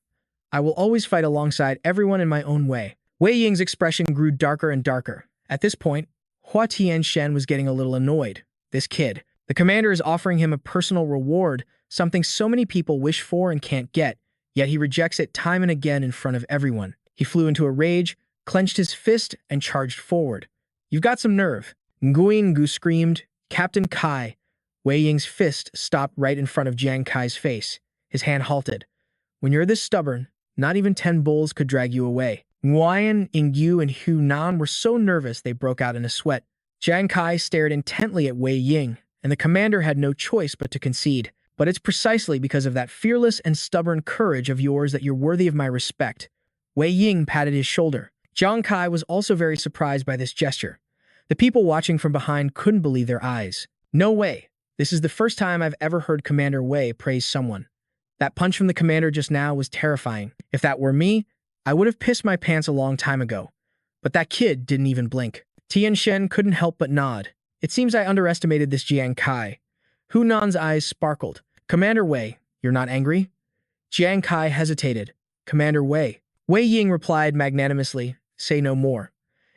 I will always fight alongside everyone in my own way. Wei Ying's expression grew darker and darker. At this point, Hua Tianxian was getting a little annoyed. This kid. The commander is offering him a personal reward, something so many people wish for and can't get, yet he rejects it time and again in front of everyone. He flew into a rage, clenched his fist, and charged forward. You've got some nerve. Nguyen Gu screamed, Captain Kai. Wei Ying's fist stopped right in front of Jiang Kai's face. His hand halted. When you're this stubborn, not even 10 bulls could drag you away. Nguyen, Yingyu, and Hu Nan were so nervous they broke out in a sweat. Jiang Kai stared intently at Wei Ying, and the commander had no choice but to concede. But it's precisely because of that fearless and stubborn courage of yours that you're worthy of my respect. Wei Ying patted his shoulder. Jiang Kai was also very surprised by this gesture. The people watching from behind couldn't believe their eyes. No way. This is the first time I've ever heard Commander Wei praise someone. That punch from the commander just now was terrifying. If that were me, I would have pissed my pants a long time ago. But that kid didn't even blink. Tianxian couldn't help but nod. It seems I underestimated this Jiang Kai. Hu Nan's eyes sparkled. Commander Wei, you're not angry? Jiang Kai hesitated. Commander Wei. Wei Ying replied magnanimously, say no more.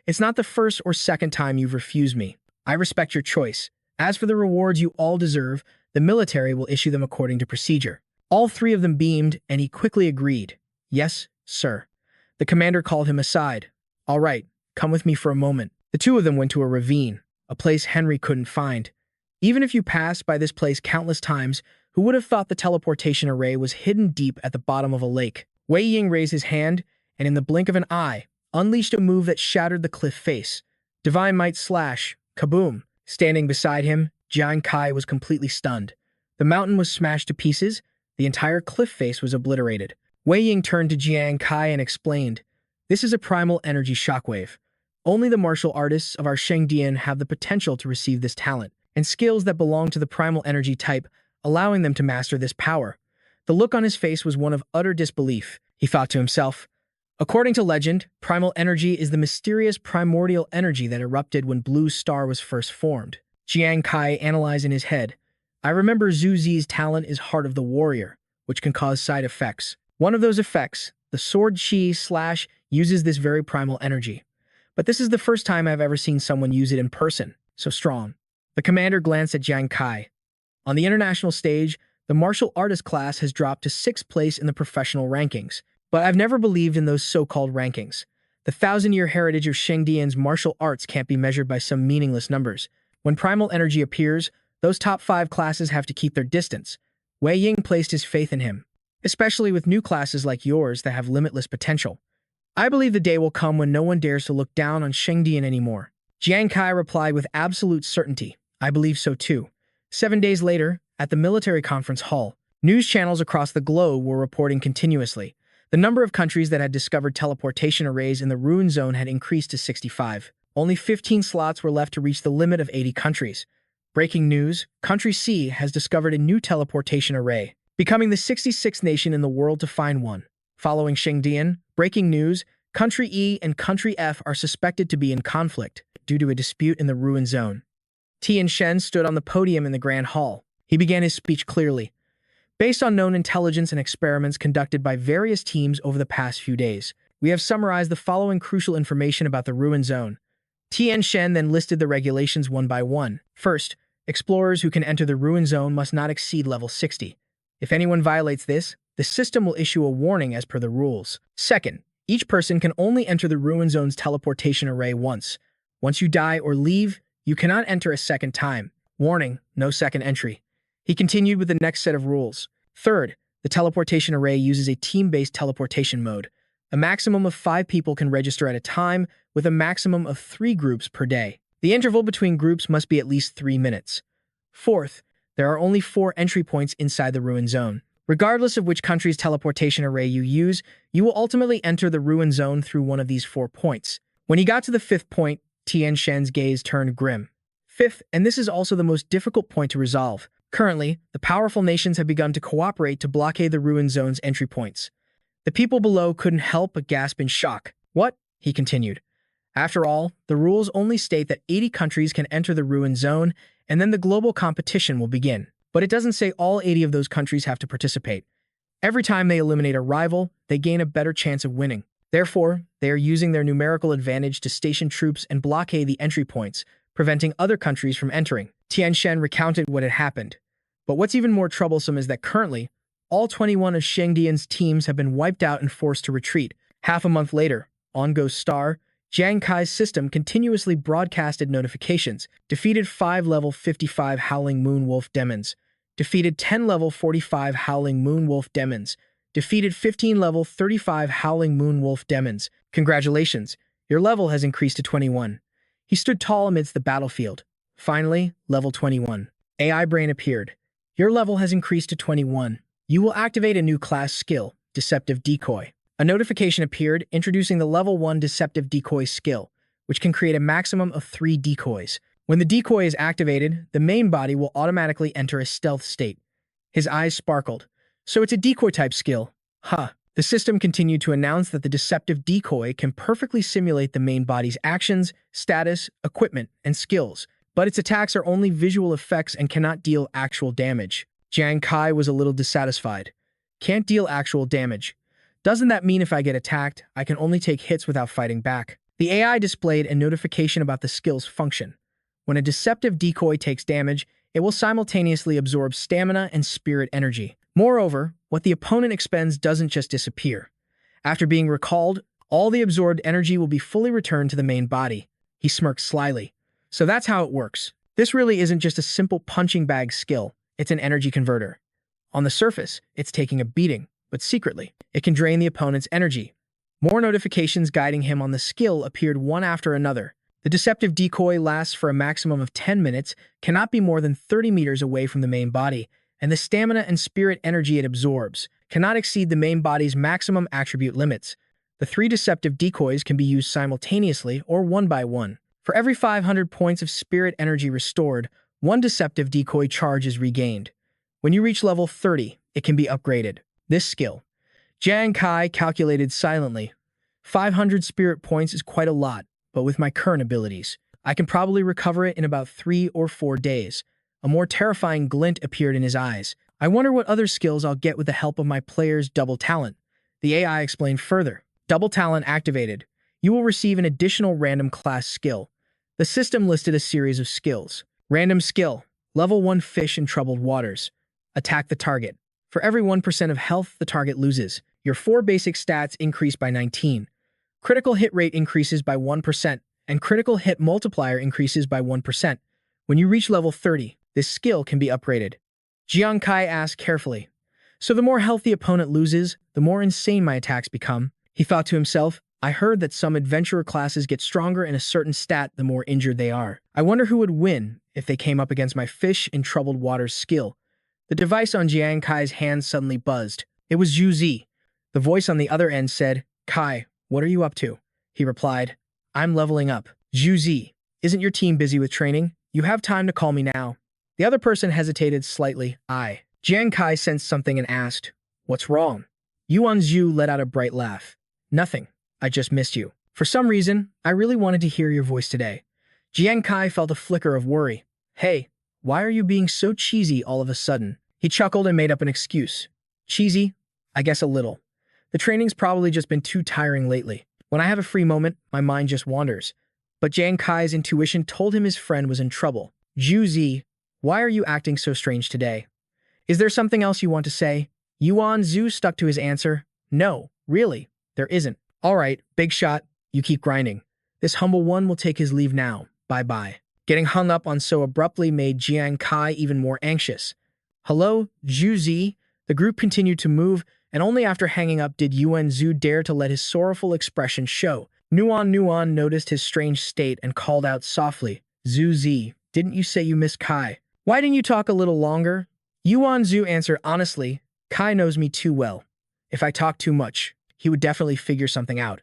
It's not the first or second time you've refused me. I respect your choice. As for the rewards you all deserve, the military will issue them according to procedure. All three of them beamed, and he quickly agreed. Yes, sir. The commander called him aside. All right, come with me for a moment. The two of them went to a ravine, a place Henry couldn't find. Even if you passed by this place countless times, who would have thought the teleportation array was hidden deep at the bottom of a lake? Wei Ying raised his hand, and in the blink of an eye, unleashed a move that shattered the cliff face. Divine Might Slash, kaboom. Standing beside him, Jiang Kai was completely stunned. The mountain was smashed to pieces, the entire cliff face was obliterated. Wei Ying turned to Jiang Kai and explained, this is a primal energy shockwave. Only the martial artists of our Shengdian have the potential to receive this talent, and skills that belong to the primal energy type allowing them to master this power. The look on his face was one of utter disbelief. He thought to himself, according to legend, primal energy is the mysterious primordial energy that erupted when Blue's star was first formed. Jiang Kai analyzed in his head, I remember Zhu Zi's talent is Heart of the Warrior, which can cause side effects. One of those effects, the sword chi slash, uses this very primal energy. But this is the first time I've ever seen someone use it in person, so strong. The commander glanced at Jiang Kai. On the international stage, the martial artist class has dropped to 6th place in the professional rankings. But I've never believed in those so-called rankings. The 1,000-year heritage of Shengdian's martial arts can't be measured by some meaningless numbers. When primal energy appears, those top 5 classes have to keep their distance. Wei Ying placed his faith in him, especially with new classes like yours that have limitless potential. I believe the day will come when no one dares to look down on Shengdian anymore. Jiang Kai replied with absolute certainty. I believe so too. 7 days later, at the military conference hall, news channels across the globe were reporting continuously. The number of countries that had discovered teleportation arrays in the ruin zone had increased to 65. Only 15 slots were left to reach the limit of 80 countries. Breaking news, Country C has discovered a new teleportation array, becoming the 66th nation in the world to find one. Following Shengdian, breaking news, Country E and Country F are suspected to be in conflict due to a dispute in the ruin zone. Tian Shen stood on the podium in the Grand Hall. He began his speech clearly. Based on known intelligence and experiments conducted by various teams over the past few days, we have summarized the following crucial information about the ruin zone. Tian Shen then listed the regulations one by one. First, explorers who can enter the ruin zone must not exceed level 60. If anyone violates this, the system will issue a warning as per the rules. Second, each person can only enter the ruin zone's teleportation array once. Once you die or leave, you cannot enter a second time. Warning, no second entry. He continued with the next set of rules. Third, the teleportation array uses a team-based teleportation mode. A maximum of 5 people can register at a time, with a maximum of 3 groups per day. The interval between groups must be at least 3 minutes. Fourth, there are only 4 entry points inside the ruin zone. Regardless of which country's teleportation array you use, you will ultimately enter the ruin zone through one of these 4 points. When he got to the 5th point, Tian Shen's gaze turned grim. 5th, and this is also the most difficult point to resolve. Currently, the powerful nations have begun to cooperate to blockade the ruin zone's entry points. The people below couldn't help but gasp in shock. What? He continued. After all, the rules only state that 80 countries can enter the ruin zone, and then the global competition will begin. But it doesn't say all 80 of those countries have to participate. Every time they eliminate a rival, they gain a better chance of winning. Therefore, they are using their numerical advantage to station troops and blockade the entry points, preventing other countries from entering. Tian Shen recounted what had happened. But what's even more troublesome is that currently, all 21 of Shengdian's teams have been wiped out and forced to retreat. Half a month later, on Ghost Star, Jiang Kai's system continuously broadcasted notifications. Defeated 5 level 55 Howling Moon Wolf Demons. Defeated 10 level 45 Howling Moon Wolf Demons. Defeated 15 level 35 Howling Moon Wolf Demons. Congratulations, your level has increased to 21. He stood tall amidst the battlefield. Finally, level 21. AI Brain appeared. Your level has increased to 21. You will activate a new class skill, Deceptive Decoy. A notification appeared introducing the level 1 Deceptive Decoy skill, which can create a maximum of 3 decoys. When the decoy is activated, the main body will automatically enter a stealth state. His eyes sparkled. So it's a decoy-type skill. Huh. The system continued to announce that the Deceptive Decoy can perfectly simulate the main body's actions, status, equipment, and skills, but its attacks are only visual effects and cannot deal actual damage. Jiang Kai was a little dissatisfied. Can't deal actual damage. Doesn't that mean if I get attacked, I can only take hits without fighting back? The AI displayed a notification about the skill's function. When a Deceptive Decoy takes damage, it will simultaneously absorb stamina and spirit energy. Moreover, what the opponent expends doesn't just disappear. After being recalled, all the absorbed energy will be fully returned to the main body. He smirked slyly. So that's how it works. This really isn't just a simple punching bag skill, it's an energy converter. On the surface, it's taking a beating, but secretly, it can drain the opponent's energy. More notifications guiding him on the skill appeared one after another. The Deceptive Decoy lasts for a maximum of 10 minutes, cannot be more than 30 meters away from the main body, and the stamina and spirit energy it absorbs cannot exceed the main body's maximum attribute limits. The 3 Deceptive Decoys can be used simultaneously or one by one. For every 500 points of spirit energy restored, 1 Deceptive Decoy charge is regained. When you reach level 30, it can be upgraded. This skill. Jiang Kai calculated silently. 500 spirit points is quite a lot, but with my current abilities, I can probably recover it in about 3 or 4 days. A more terrifying glint appeared in his eyes. I wonder what other skills I'll get with the help of my player's double talent. The AI explained further. Double talent activated. You will receive an additional random class skill. The system listed a series of skills. Random skill. Level 1 fish in troubled waters. Attack the target. For every 1% of health the target loses, your 4 basic stats increase by 19. Critical hit rate increases by 1%, and critical hit multiplier increases by 1%. When you reach level 30, this skill can be upgraded. Jiang Kai asked carefully. So the more health the opponent loses, the more insane my attacks become. He thought to himself, I heard that some adventurer classes get stronger in a certain stat the more injured they are. I wonder who would win if they came up against my fish in troubled waters skill. The device on Jiang Kai's hand suddenly buzzed. It was Zhu Zi. The voice on the other end said, Kai, what are you up to? He replied, I'm leveling up. Zhu Zi, isn't your team busy with training? You have time to call me now. The other person hesitated slightly. Jiang Kai sensed something and asked, What's wrong? Yuan Zhu let out a bright laugh. Nothing. I just missed you. For some reason, I really wanted to hear your voice today. Jiang Kai felt a flicker of worry. Hey, why are you being so cheesy all of a sudden? He chuckled and made up an excuse. Cheesy? I guess a little. The training's probably just been too tiring lately. When I have a free moment, my mind just wanders. But Jiang Kai's intuition told him his friend was in trouble. Zhu Zi, why are you acting so strange today? Is there something else you want to say? Yuan Zhu stuck to his answer. No, really, there isn't. All right, big shot, you keep grinding. This humble one will take his leave now. Bye-bye. Getting hung up on so abruptly made Jiang Kai even more anxious. Hello, Zhu Zi? The group continued to move, and only after hanging up did Yuan Zhu dare to let his sorrowful expression show. Nuan noticed his strange state and called out softly, Zhu Zi, didn't you say you missed Kai? Why didn't you talk a little longer? Yuan Zhu answered honestly, Kai knows me too well. If I talk too much, he would definitely figure something out.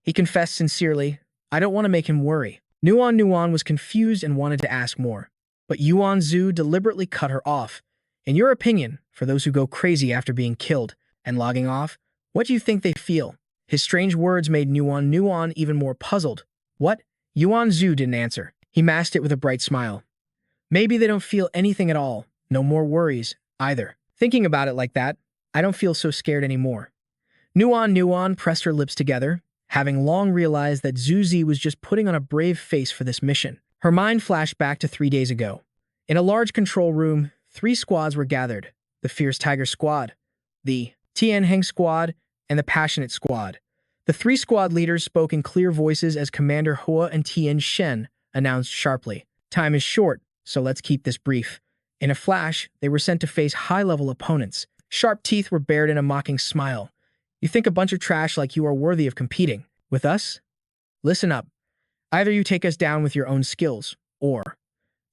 He confessed sincerely, I don't want to make him worry. Nuan was confused and wanted to ask more, but Yuan Zhu deliberately cut her off. In your opinion, for those who go crazy after being killed and logging off, what do you think they feel? His strange words made Nuan even more puzzled. What? Yuan Zhu didn't answer. He masked it with a bright smile. Maybe they don't feel anything at all. No more worries, either. Thinking about it like that, I don't feel so scared anymore. Nuan pressed her lips together, having long realized that Zhu Zi was just putting on a brave face for this mission. Her mind flashed back to 3 days ago. In a large control room, 3 squads were gathered. The Fierce Tiger Squad, the Tian Heng Squad, and the Passionate Squad. The 3 squad leaders spoke in clear voices as Commander Hua and Tian Shen announced sharply, Time is short, so let's keep this brief. In a flash, they were sent to face high-level opponents. Sharp teeth were bared in a mocking smile. You think a bunch of trash like you are worthy of competing with us? Listen up. Either you take us down with your own skills, or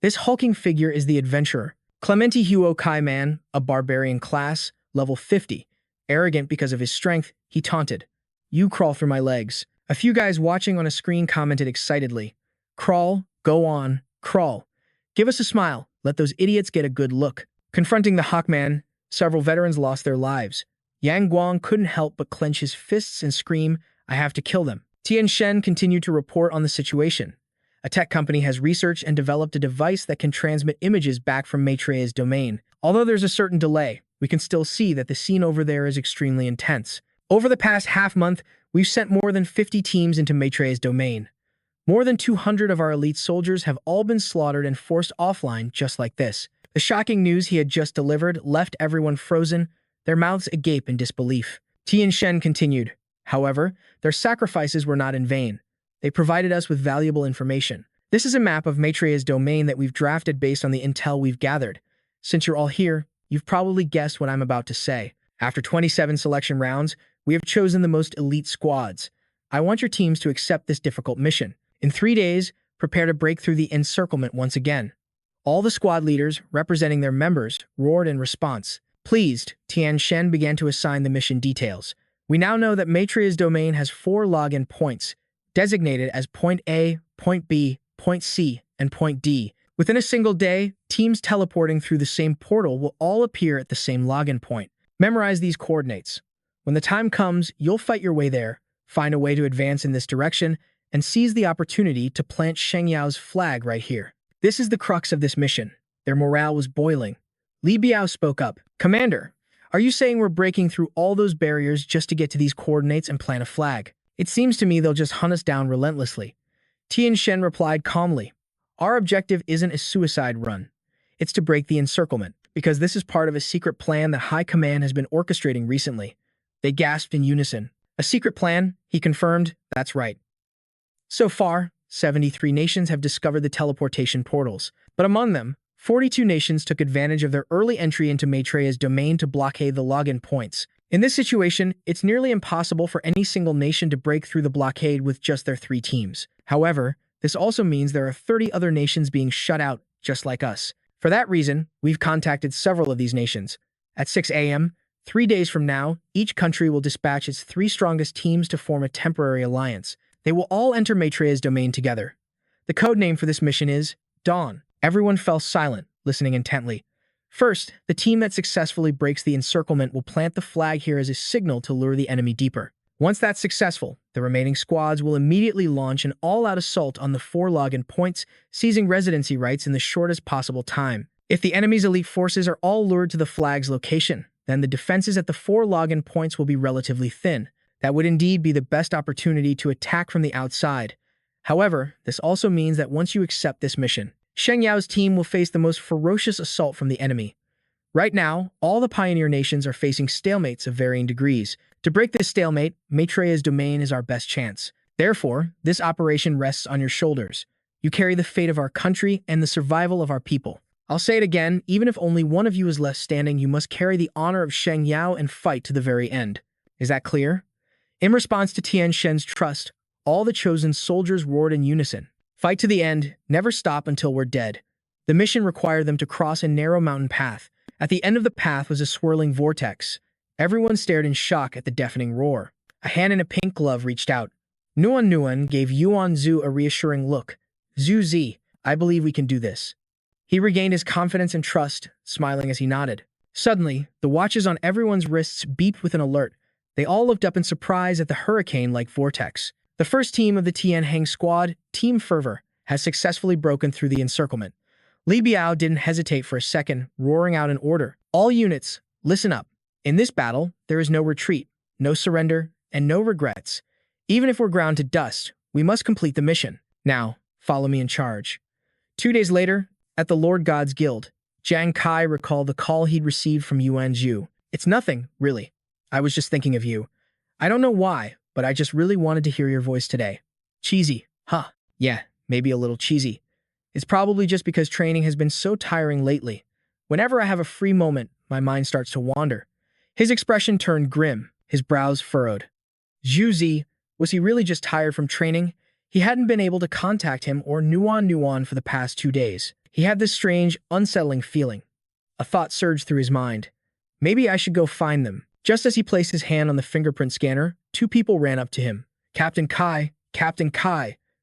this hulking figure is the adventurer. Clementi Huo Kai Man, a barbarian class, level 50. Arrogant because of his strength, he taunted. You crawl through my legs. A few guys watching on a screen commented excitedly. Crawl, go on, crawl. Give us a smile, let those idiots get a good look. Confronting the Hawkman, several veterans lost their lives. Yang Guang couldn't help but clench his fists and scream, I have to kill them. Tian Shen continued to report on the situation. A tech company has researched and developed a device that can transmit images back from Maitreya's domain. Although there's a certain delay, we can still see that the scene over there is extremely intense. Over the past half-month, we've sent more than 50 teams into Maitreya's domain. More than 200 of our elite soldiers have all been slaughtered and forced offline just like this. The shocking news he had just delivered left everyone frozen, their mouths agape in disbelief. Tian Shen continued. However, their sacrifices were not in vain. They provided us with valuable information. This is a map of Maitreya's domain that we've drafted based on the intel we've gathered. Since you're all here, you've probably guessed what I'm about to say. After 27 selection rounds, we have chosen the most elite squads. I want your teams to accept this difficult mission. In 3 days, prepare to break through the encirclement once again. All the squad leaders, representing their members, roared in response. Pleased, Tian Shen began to assign the mission details. We now know that Maitreya's domain has 4 login points, designated as Point A, Point B, Point C, and Point D. Within a single day, teams teleporting through the same portal will all appear at the same login point. Memorize these coordinates. When the time comes, you'll fight your way there, find a way to advance in this direction, and seize the opportunity to plant Sheng Yao's flag right here. This is the crux of this mission. Their morale was boiling. Li Biao spoke up. Commander, are you saying we're breaking through all those barriers just to get to these coordinates and plant a flag? It seems to me they'll just hunt us down relentlessly. Tian Shen replied calmly. Our objective isn't a suicide run. It's to break the encirclement, because this is part of a secret plan that High Command has been orchestrating recently. They gasped in unison. A secret plan? He confirmed. That's right. So far, 73 nations have discovered the teleportation portals, but among them, 42 nations took advantage of their early entry into Maitreya's domain to blockade the login points. In this situation, it's nearly impossible for any single nation to break through the blockade with just their 3 teams. However, this also means there are 30 other nations being shut out, just like us. For that reason, we've contacted several of these nations. At 6 a.m., 3 days from now, each country will dispatch its 3 strongest teams to form a temporary alliance. They will all enter Maitreya's domain together. The code name for this mission is Dawn. Everyone fell silent, listening intently. First, the team that successfully breaks the encirclement will plant the flag here as a signal to lure the enemy deeper. Once that's successful, the remaining squads will immediately launch an all-out assault on the 4 login points, seizing residency rights in the shortest possible time. If the enemy's elite forces are all lured to the flag's location, then the defenses at the 4 login points will be relatively thin. That would indeed be the best opportunity to attack from the outside. However, this also means that once you accept this mission, Sheng Yao's team will face the most ferocious assault from the enemy. Right now, all the pioneer nations are facing stalemates of varying degrees. To break this stalemate, Maitreya's domain is our best chance. Therefore, this operation rests on your shoulders. You carry the fate of our country and the survival of our people. I'll say it again, even if only one of you is left standing, you must carry the honor of Sheng Yao and fight to the very end. Is that clear? In response to Tian Shen's trust, all the chosen soldiers roared in unison. Fight to the end, never stop until we're dead. The mission required them to cross a narrow mountain path. At the end of the path was a swirling vortex. Everyone stared in shock at the deafening roar. A hand in a pink glove reached out. Nuan Nuan gave Yuan Zhu a reassuring look. Zhu Zi, I believe we can do this. He regained his confidence and trust, smiling as he nodded. Suddenly, the watches on everyone's wrists beeped with an alert. They all looked up in surprise at the hurricane-like vortex. The first team of the Tian Heng squad, Team Fervor, has successfully broken through the encirclement. Li Biao didn't hesitate for a second, roaring out an order. All units, listen up. In this battle, there is no retreat, no surrender, and no regrets. Even if we're ground to dust, we must complete the mission. Now, follow me in charge. 2 days later, at the Lord God's Guild, Jiang Kai recalled the call he'd received from Yuan Zhu. It's nothing, really. I was just thinking of you. I don't know why, but I just really wanted to hear your voice today. Cheesy, huh? Yeah, maybe a little cheesy. It's probably just because training has been so tiring lately. Whenever I have a free moment, my mind starts to wander. His expression turned grim, his brows furrowed. Zhu Zi, was he really just tired from training? He hadn't been able to contact him or Nuan Nuan for the past 2 days. He had this strange, unsettling feeling. A thought surged through his mind. Maybe I should go find them. Just as he placed his hand on the fingerprint scanner, 2 people ran up to him. Captain Kai,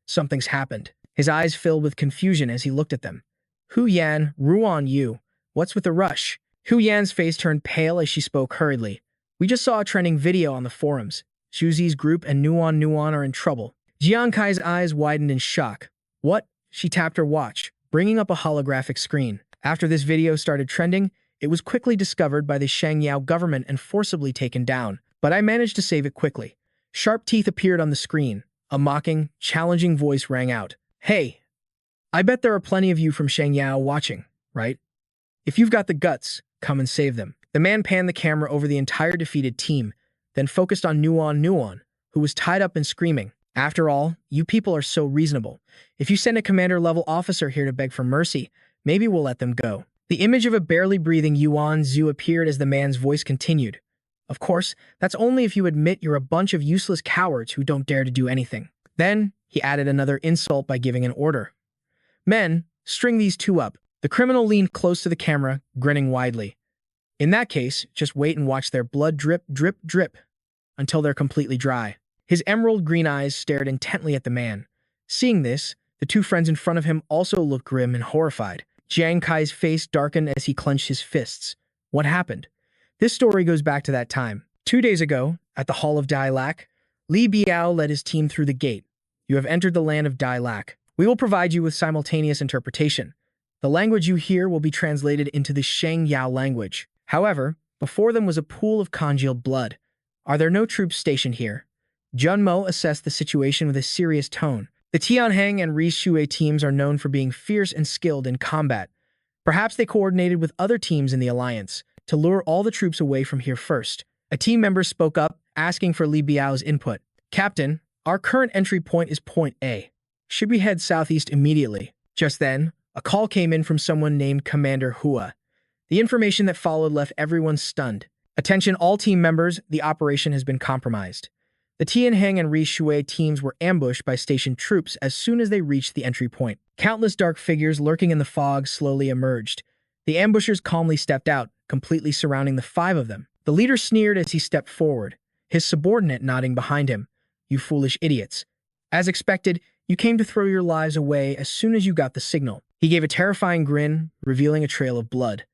something's happened. His eyes filled with confusion as he looked at them. Hu Yan, Ruan Yu, what's with the rush? Hu Yan's face turned pale as she spoke hurriedly. We just saw a trending video on the forums. Zhu Zi's group and Nuan Nuan are in trouble. Jiang Kai's eyes widened in shock. What? She tapped her watch, bringing up a holographic screen. After this video started trending, it was quickly discovered by the Sheng Yao government and forcibly taken down, but I managed to save it quickly. Sharp teeth appeared on the screen. A mocking, challenging voice rang out. Hey, I bet there are plenty of you from Sheng Yao watching, right? If you've got the guts, come and save them. The man panned the camera over the entire defeated team, then focused on Nuan Nuan, who was tied up and screaming. After all, you people are so reasonable. If you send a commander-level officer here to beg for mercy, maybe we'll let them go. The image of a barely breathing Yuan Zhu appeared as the man's voice continued. Of course, that's only if you admit you're a bunch of useless cowards who don't dare to do anything. Then, he added another insult by giving an order. Men, string these 2 up. The criminal leaned close to the camera, grinning widely. In that case, just wait and watch their blood drip, drip, drip, until they're completely dry. His emerald green eyes stared intently at the man. Seeing this, The two friends in front of him also looked grim and horrified. Jiang Kai's face darkened as he clenched his fists. What happened? This story goes back to that time. 2 days ago, at the Hall of Dai Lak, Li Biao led his team through the gate. You have entered the land of Dai Lak. We will provide you with simultaneous interpretation. The language you hear will be translated into the Sheng Yao language. However, before them was a pool of congealed blood. Are there no troops stationed here? Junmo assessed the situation with a serious tone. The Tianheng and Rishui teams are known for being fierce and skilled in combat. Perhaps they coordinated with other teams in the alliance to lure all the troops away from here first. A team member spoke up, asking for Li Biao's input. Captain, our current entry point is Point A. Should we head southeast immediately? Just then, a call came in from someone named Commander Hua. The information that followed left everyone stunned. Attention all team members, the operation has been compromised. The Tianheng and Rishui teams were ambushed by station troops as soon as they reached the entry point. Countless dark figures lurking in the fog slowly emerged. The ambushers calmly stepped out, completely surrounding the 5 of them. The leader sneered as he stepped forward, his subordinate nodding behind him. You foolish idiots. As expected, you came to throw your lives away as soon as you got the signal. He gave a terrifying grin, revealing a trail of blood.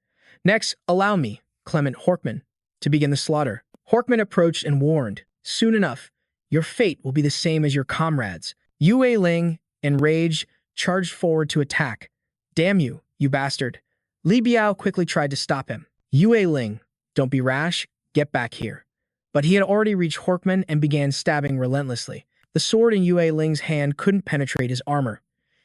Next, allow me, Clement Horkman, to begin the slaughter. Horkman approached and warned, soon enough, your fate will be the same as your comrades. Yue Ling, enraged, charged forward to attack. Damn you, you bastard. Li Biao quickly tried to stop him. Yue Ling, don't be rash, get back here. But he had already reached Horkman and began stabbing relentlessly. The sword in Yue Ling's hand couldn't penetrate his armor.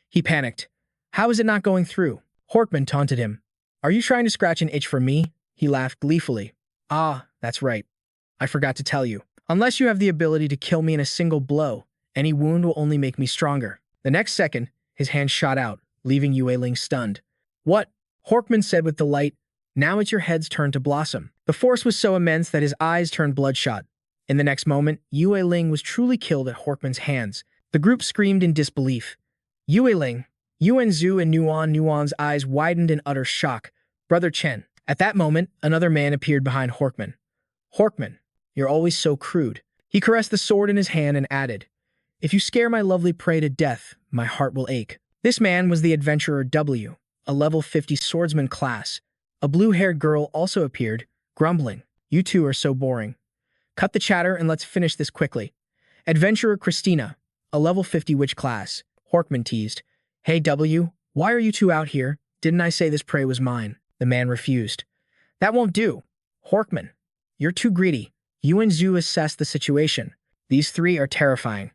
He panicked. How is it not going through? Horkman taunted him. Are you trying to scratch an itch for me? He laughed gleefully. Ah, that's right. I forgot to tell you. Unless you have the ability to kill me in a single blow, any wound will only make me stronger. The next second, his hand shot out, leaving Yue Ling stunned. What? Horkman said with delight. Now it's your head's turn to blossom. The force was so immense that his eyes turned bloodshot. In the next moment, Yue Ling was truly killed at Horkman's hands. The group screamed in disbelief. Yue Ling, Yuan Zhu and Nuan's eyes widened in utter shock. Brother Chen. At that moment, another man appeared behind Horkman. Horkman, you're always so crude. He caressed the sword in his hand and added, if you scare my lovely prey to death, my heart will ache. This man was the adventurer W, a level 50 swordsman class. A blue-haired girl also appeared, grumbling. You two are so boring. Cut the chatter and let's finish this quickly. Adventurer Christina, a level 50 witch class. Horkman teased. Hey W, why are you two out here? Didn't I say this prey was mine? The man refused. That won't do. Horkman, you're too greedy. Yuan Zhu assessed the situation. These 3 are terrifying.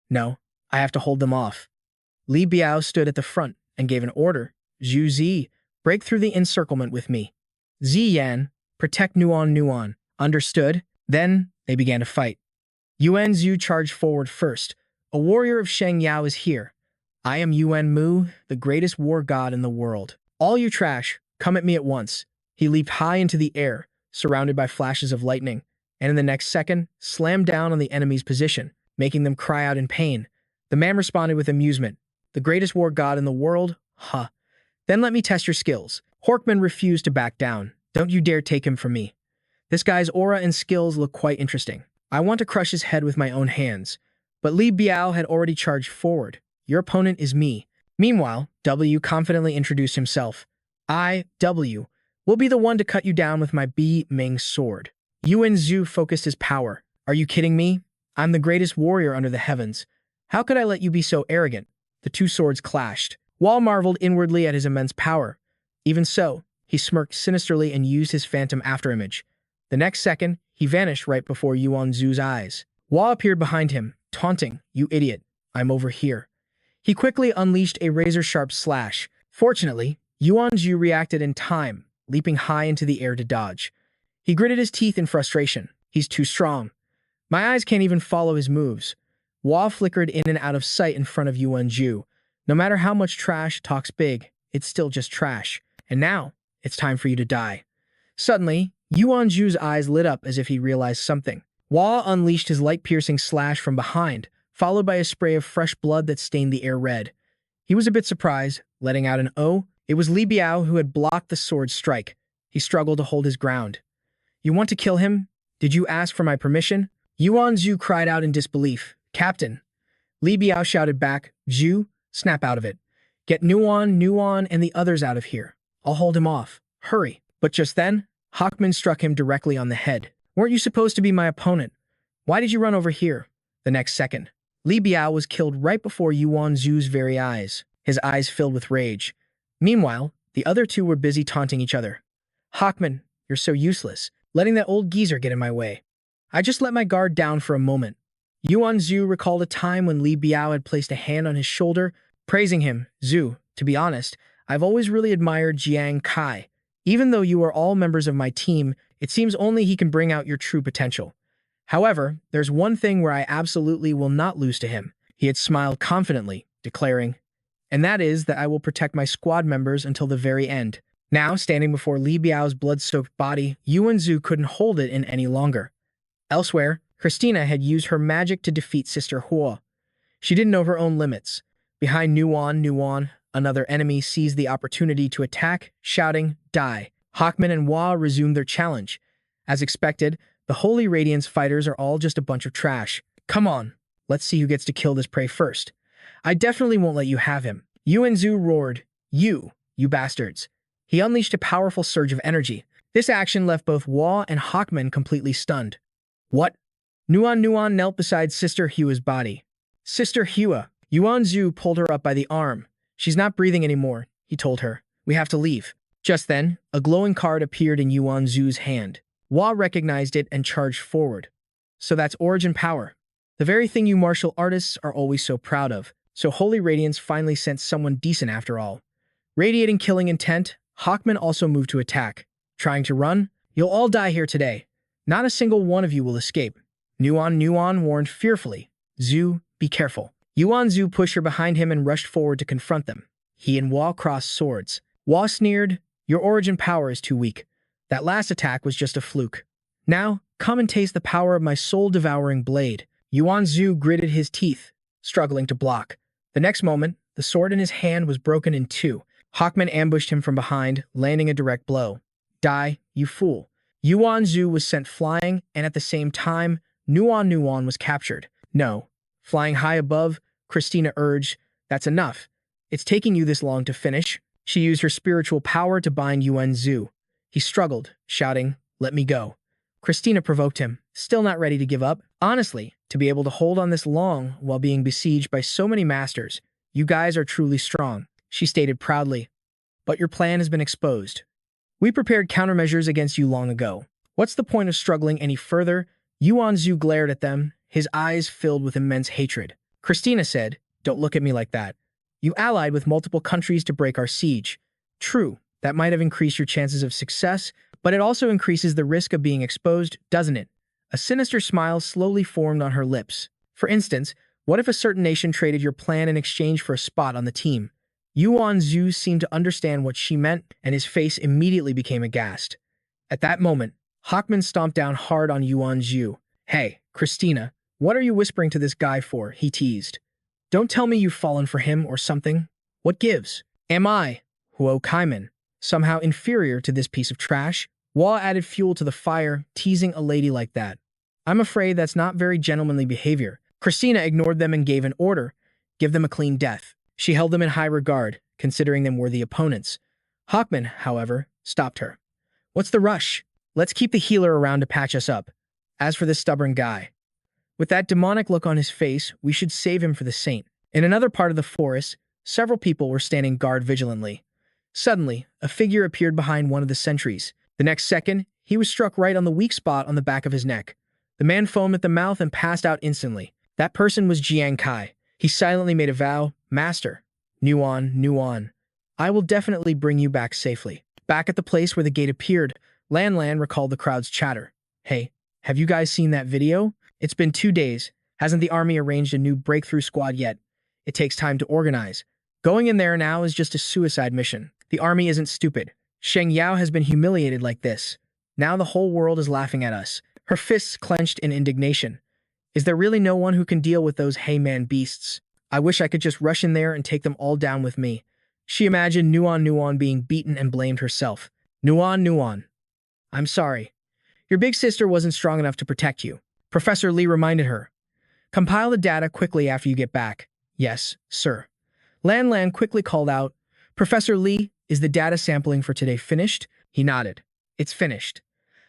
No, I have to hold them off. Li Biao stood at the front and gave an order. Zhu Zi, break through the encirclement with me. Zi Yan, protect Nuan. Understood? Then they began to fight. Yuan Zhu charged forward first. A warrior of Sheng Yao is here. I am Yuan Mu, the greatest war god in the world. All you trash, come at me at once. He leaped high into the air, surrounded by flashes of lightning, and in the next second, slammed down on the enemy's position, making them cry out in pain. The man responded with amusement. The greatest war god in the world? Huh. Then let me test your skills. Horkman refused to back down. Don't you dare take him from me. This guy's aura and skills look quite interesting. I want to crush his head with my own hands. But Li Biao had already charged forward. Your opponent is me. Meanwhile, W confidently introduced himself. I, W, will be the one to cut you down with my Bi Ming sword. Yuan Zhu focused his power. Are you kidding me? I'm the greatest warrior under the heavens. How could I let you be so arrogant? The 2 swords clashed. Wall marveled inwardly at his immense power. Even so, he smirked sinisterly and used his phantom afterimage. The next second, he vanished right before Yuan Zhu's eyes. Wall appeared behind him, taunting, You idiot, I'm over here. He quickly unleashed a razor-sharp slash. Fortunately, Yuan Zhu reacted in time, leaping high into the air to dodge. He gritted his teeth in frustration. He's too strong. My eyes can't even follow his moves. Wah flickered in and out of sight in front of Yuan Zhu. No matter how much trash talks big, it's still just trash. And now, it's time for you to die. Suddenly, Yuan Zhu's eyes lit up as if he realized something. Wah unleashed his light-piercing slash from behind, followed by a spray of fresh blood that stained the air red. He was a bit surprised, letting out an "Oh." It was Li Biao who had blocked the sword strike. He struggled to hold his ground. You want to kill him? Did you ask for my permission? Yuan Zhu cried out in disbelief. Captain. Li Biao shouted back, Zhu, Snap out of it. Get Nuon, and the others out of here. I'll hold him off. Hurry. But just then, Hawkman struck him directly on the head. Weren't you supposed to be my opponent? Why did you run over here? The next second, Li Biao was killed right before Yuan Zhu's very eyes, his eyes filled with rage. Meanwhile, the other two were busy taunting each other. Hawkman, you're so useless, letting that old geezer get in my way. I just let my guard down for a moment. Yuan Zhu recalled a time when Li Biao had placed a hand on his shoulder, praising him. Zhu, to be honest, I've always really admired Jiang Kai. Even though you are all members of my team, it seems only he can bring out your true potential. However, there's one thing where I absolutely will not lose to him. He had smiled confidently, declaring, and that is that I will protect my squad members until the very end. Now, standing before Li Biao's blood-soaked body, Yuan Zhu couldn't hold it in any longer. Elsewhere, Christina had used her magic to defeat Sister Hua. She didn't know her own limits. Behind Nuon, another enemy seized the opportunity to attack, shouting, die. Hawkman and Hua resumed their challenge. As expected, the Holy Radiance fighters are all just a bunch of trash. Come on, let's see who gets to kill this prey first. I definitely won't let you have him. Yuan Zhu roared, You bastards. He unleashed a powerful surge of energy. This action left both Hua and Hawkman completely stunned. What? Nuon knelt beside Sister Hua's body. Sister Hua. Yuan Zhu pulled her up by the arm. She's not breathing anymore, he told her. We have to leave. Just then, a glowing card appeared in Yuan Zhu's hand. Hua recognized it and charged forward. So that's origin power. The very thing you martial artists are always so proud of. So Holy Radiance finally sent someone decent after all. Radiating killing intent, Hawkman also moved to attack. Trying to run? You'll all die here today. Not a single one of you will escape. Nuon warned fearfully. Zhu, be careful. Yuan Zhu pushed her behind him and rushed forward to confront them. He and Hua crossed swords. Hua sneered, Your origin power is too weak. That last attack was just a fluke. Now, come and taste the power of my soul-devouring blade. Yuan Zhu gritted his teeth, struggling to block. The next moment, the sword in his hand was broken in two. Hawkman ambushed him from behind, landing a direct blow. Die, you fool. Yuan Zhu was sent flying, and at the same time, Nuon was captured. No. Flying high above, Christina urged, That's enough. It's taking you this long to finish. She used her spiritual power to bind Yuan Zhu. He struggled, shouting, Let me go. Christina provoked him, still not ready to give up. Honestly, to be able to hold on this long while being besieged by so many masters, you guys are truly strong, she stated proudly. But your plan has been exposed. We prepared countermeasures against you long ago. What's the point of struggling any further? Yuan Zhu glared at them, his eyes filled with immense hatred. Christina said, Don't look at me like that. You allied with multiple countries to break our siege. True, that might have increased your chances of success, but it also increases the risk of being exposed, doesn't it? A sinister smile slowly formed on her lips. For instance, what if a certain nation traded your plan in exchange for a spot on the team? Yuan Zhu seemed to understand what she meant, and his face immediately became aghast. At that moment, Hawkman stomped down hard on Yuan Zhu. Hey, Christina, what are you whispering to this guy for? He teased. Don't tell me you've fallen for him or something. What gives? Am I, Huo Kaiman, somehow inferior to this piece of trash? Hua added fuel to the fire, teasing a lady like that. I'm afraid that's not very gentlemanly behavior. Christina ignored them and gave an order. Give them a clean death. She held them in high regard, considering them worthy opponents. Hawkman, however, stopped her. What's the rush? Let's keep the healer around to patch us up. As for this stubborn guy, with that demonic look on his face, we should save him for the saint. In another part of the forest, several people were standing guard vigilantly. Suddenly, a figure appeared behind one of the sentries. The next second, he was struck right on the weak spot on the back of his neck. The man foamed at the mouth and passed out instantly. That person was Jiang Kai. He silently made a vow, Master, Nuon, I will definitely bring you back safely. Back at the place where the gate appeared, Lan recalled the crowd's chatter. Hey, have you guys seen that video? It's been 2 days. Hasn't the army arranged a new breakthrough squad yet? It takes time to organize. Going in there now is just a suicide mission. The army isn't stupid. Sheng Yao has been humiliated like this. Now the whole world is laughing at us. Her fists clenched in indignation. Is there really no one who can deal with those hey-man beasts? I wish I could just rush in there and take them all down with me. She imagined Nuon being beaten and blamed herself. Nuon. I'm sorry. Your big sister wasn't strong enough to protect you. Professor Li reminded her. Compile the data quickly after you get back. Yes, sir. Lan Lan quickly called out, Professor Lee, is the data sampling for today finished? He nodded. It's finished.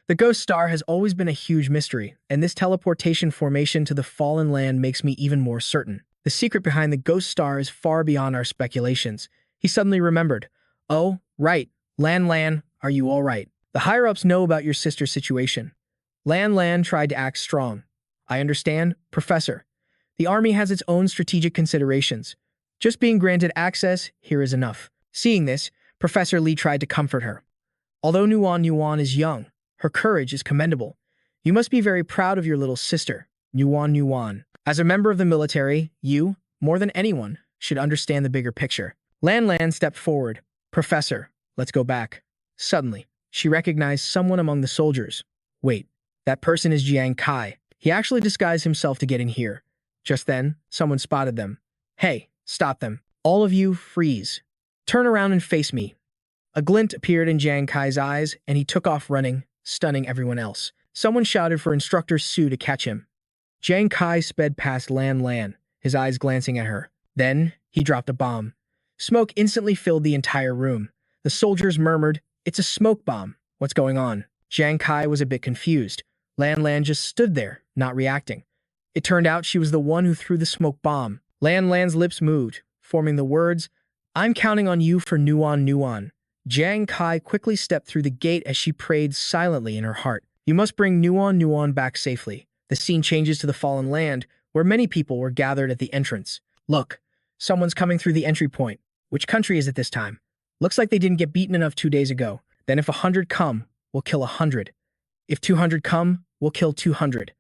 The ghost star has always been a huge mystery, and this teleportation formation to the fallen land makes me even more certain. The secret behind the ghost star is far beyond our speculations. He suddenly remembered. Oh, right. Lan Lan, are you all right? The higher-ups know about your sister's situation. Lan Lan tried to act strong. I understand, Professor. The army has its own strategic considerations. Just being granted access here is enough. Seeing this, Professor Lee tried to comfort her. Although Nuan is young, her courage is commendable. You must be very proud of your little sister, Nuan. As a member of the military, you, more than anyone, should understand the bigger picture. Lan Lan stepped forward. Professor, let's go back. Suddenly, she recognized someone among the soldiers. Wait, that person is Jiang Kai. He actually disguised himself to get in here. Just then, someone spotted them. Hey, stop them. All of you, freeze. Turn around and face me. A glint appeared in Jiang Kai's eyes, and he took off running, stunning everyone else. Someone shouted for Instructor Su to catch him. Jiang Kai sped past Lan Lan, his eyes glancing at her. Then, he dropped a bomb. Smoke instantly filled the entire room. The soldiers murmured, It's a smoke bomb. What's going on? Jiang Kai was a bit confused. Lan Lan just stood there, not reacting. It turned out she was the one who threw the smoke bomb. Lan Lan's lips moved, forming the words, I'm counting on you for Nuan. Jiang Kai quickly stepped through the gate as she prayed silently in her heart. You must bring Nuan back safely. The scene changes to the fallen land, where many people were gathered at the entrance. Look, someone's coming through the entry point. Which country is it this time? Looks like they didn't get beaten enough 2 days ago. Then if 100 come, we'll kill 100. If 200 come, we'll kill 200.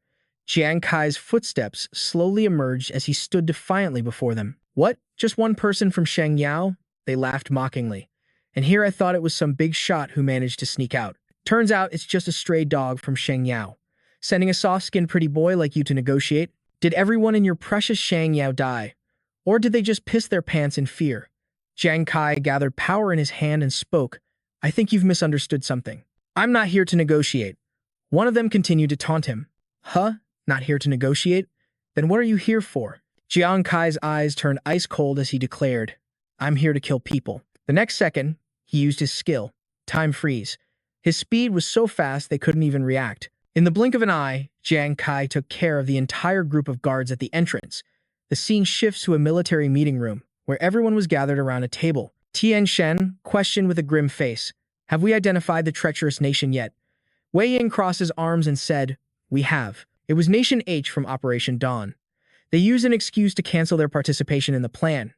Jiang Kai's footsteps slowly emerged as he stood defiantly before them. What? Just one person from Shangyao? They laughed mockingly. And here I thought it was some big shot who managed to sneak out. Turns out it's just a stray dog from Shangyao. Sending a soft-skinned pretty boy like you to negotiate? Did everyone in your precious Shangyao die? Or did they just piss their pants in fear? Jiang Kai gathered power in his hand and spoke. I think you've misunderstood something. I'm not here to negotiate. One of them continued to taunt him. Huh? Not here to negotiate? Then what are you here for? Jiang Kai's eyes turned ice cold as he declared, I'm here to kill people. The next second, he used his skill, time freeze. His speed was so fast they couldn't even react. In the blink of an eye, Jiang Kai took care of the entire group of guards at the entrance. The scene shifts to a military meeting room, where everyone was gathered around a table. Tian Shen questioned with a grim face, Have we identified the treacherous nation yet? Wei Ying crossed his arms and said, We have. It was Nation H from Operation Dawn. They used an excuse to cancel their participation in the plan.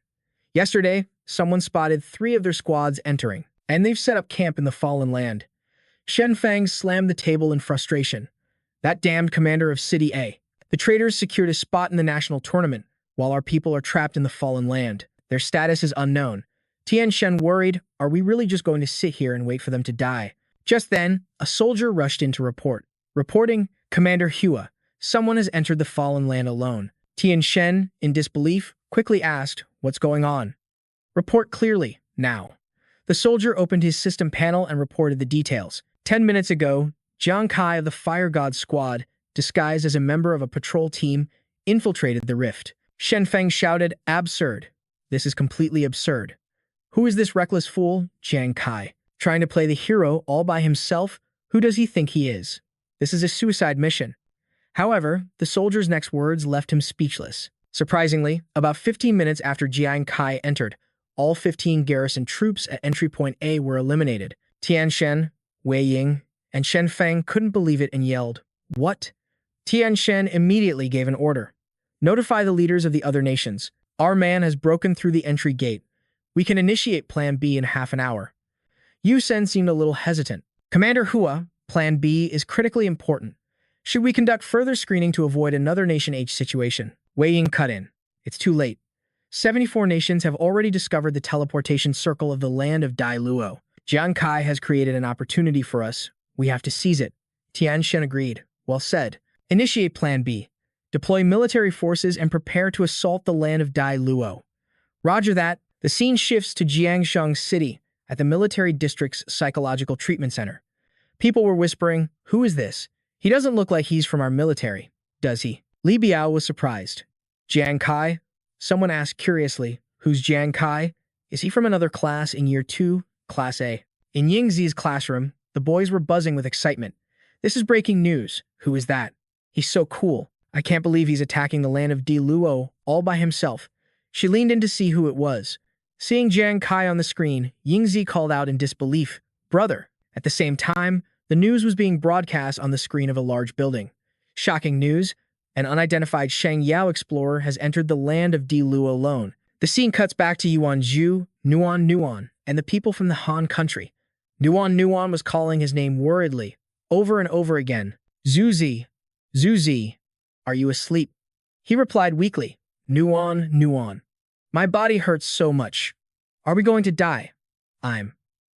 Yesterday, someone spotted 3 of their squads entering, and they've set up camp in the fallen land. Shen Fang slammed the table in frustration. That damned commander of City A. The traitors secured a spot in the national tournament, while our people are trapped in the fallen land. Their status is unknown. Tian Shen worried, Are we really just going to sit here and wait for them to die? Just then, a soldier rushed in to report. Reporting, Commander Hua, someone has entered the fallen land alone. Tian Shen, in disbelief, quickly asked, What's going on? Report clearly, now. The soldier opened his system panel and reported the details. 10 minutes ago, Jiang Kai of the Fire God Squad, disguised as a member of a patrol team, infiltrated the rift. Shen Feng shouted, Absurd. This is completely absurd. Who is this reckless fool, Jiang Kai? Trying to play the hero all by himself? Who does he think he is? This is a suicide mission. However, the soldier's next words left him speechless. Surprisingly, about 15 minutes after Jiang Kai entered, all 15 garrison troops at entry point A were eliminated. Tian Shen, Wei Ying, and Shen Feng couldn't believe it and yelled, What? Tian Shen immediately gave an order. Notify the leaders of the other nations. Our man has broken through the entry gate. We can initiate Plan B in half an hour. Yu Sen seemed a little hesitant. Commander Hua, Plan B is critically important. Should we conduct further screening to avoid another Nation H situation? Wei Ying cut in. It's too late. 74 nations have already discovered the teleportation circle of the land of Dai Luo. Jiang Kai has created an opportunity for us. We have to seize it. Tian Shen agreed. Well said. Initiate Plan B. Deploy military forces and prepare to assault the land of Dai Luo. Roger that. The scene shifts to Jiangshang City at the military district's psychological treatment center. People were whispering, Who is this? He doesn't look like he's from our military, does he? Li Biao was surprised. Jiang Kai? Someone asked curiously, Who's Jiang Kai? Is he from another class in year 2, class A? In Yingzi's classroom, the boys were buzzing with excitement. This is breaking news. Who is that? He's so cool. I can't believe he's attacking the land of Di Luo all by himself. She leaned in to see who it was. Seeing Jiang Kai on the screen, Yingzi called out in disbelief, "Brother!" At the same time, the news was being broadcast on the screen of a large building. Shocking news! An unidentified Sheng Yao explorer has entered the land of Di Luo alone. The scene cuts back to Yuanzhu, Nuan, and the people from the Han country. Nuan was calling his name worriedly, over and over again. Zuzi, Zuzi, are you asleep? He replied weakly, Nuan. My body hurts so much. Are we going to die? I'm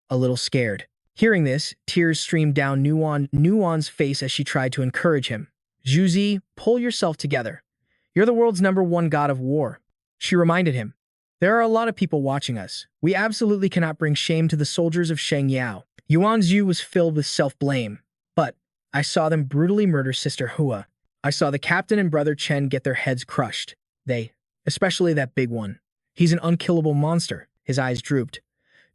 a little scared. Hearing this, tears streamed down Nuan's face as she tried to encourage him. Zuzi, pull yourself together. You're the world's #1 god of war. She reminded him. There are a lot of people watching us. We absolutely cannot bring shame to the soldiers of Sheng Yao. Yuanzhu was filled with self-blame. But I saw them brutally murder Sister Hua. I saw the captain and brother Chen get their heads crushed. They, especially that big one. He's an unkillable monster. His eyes drooped.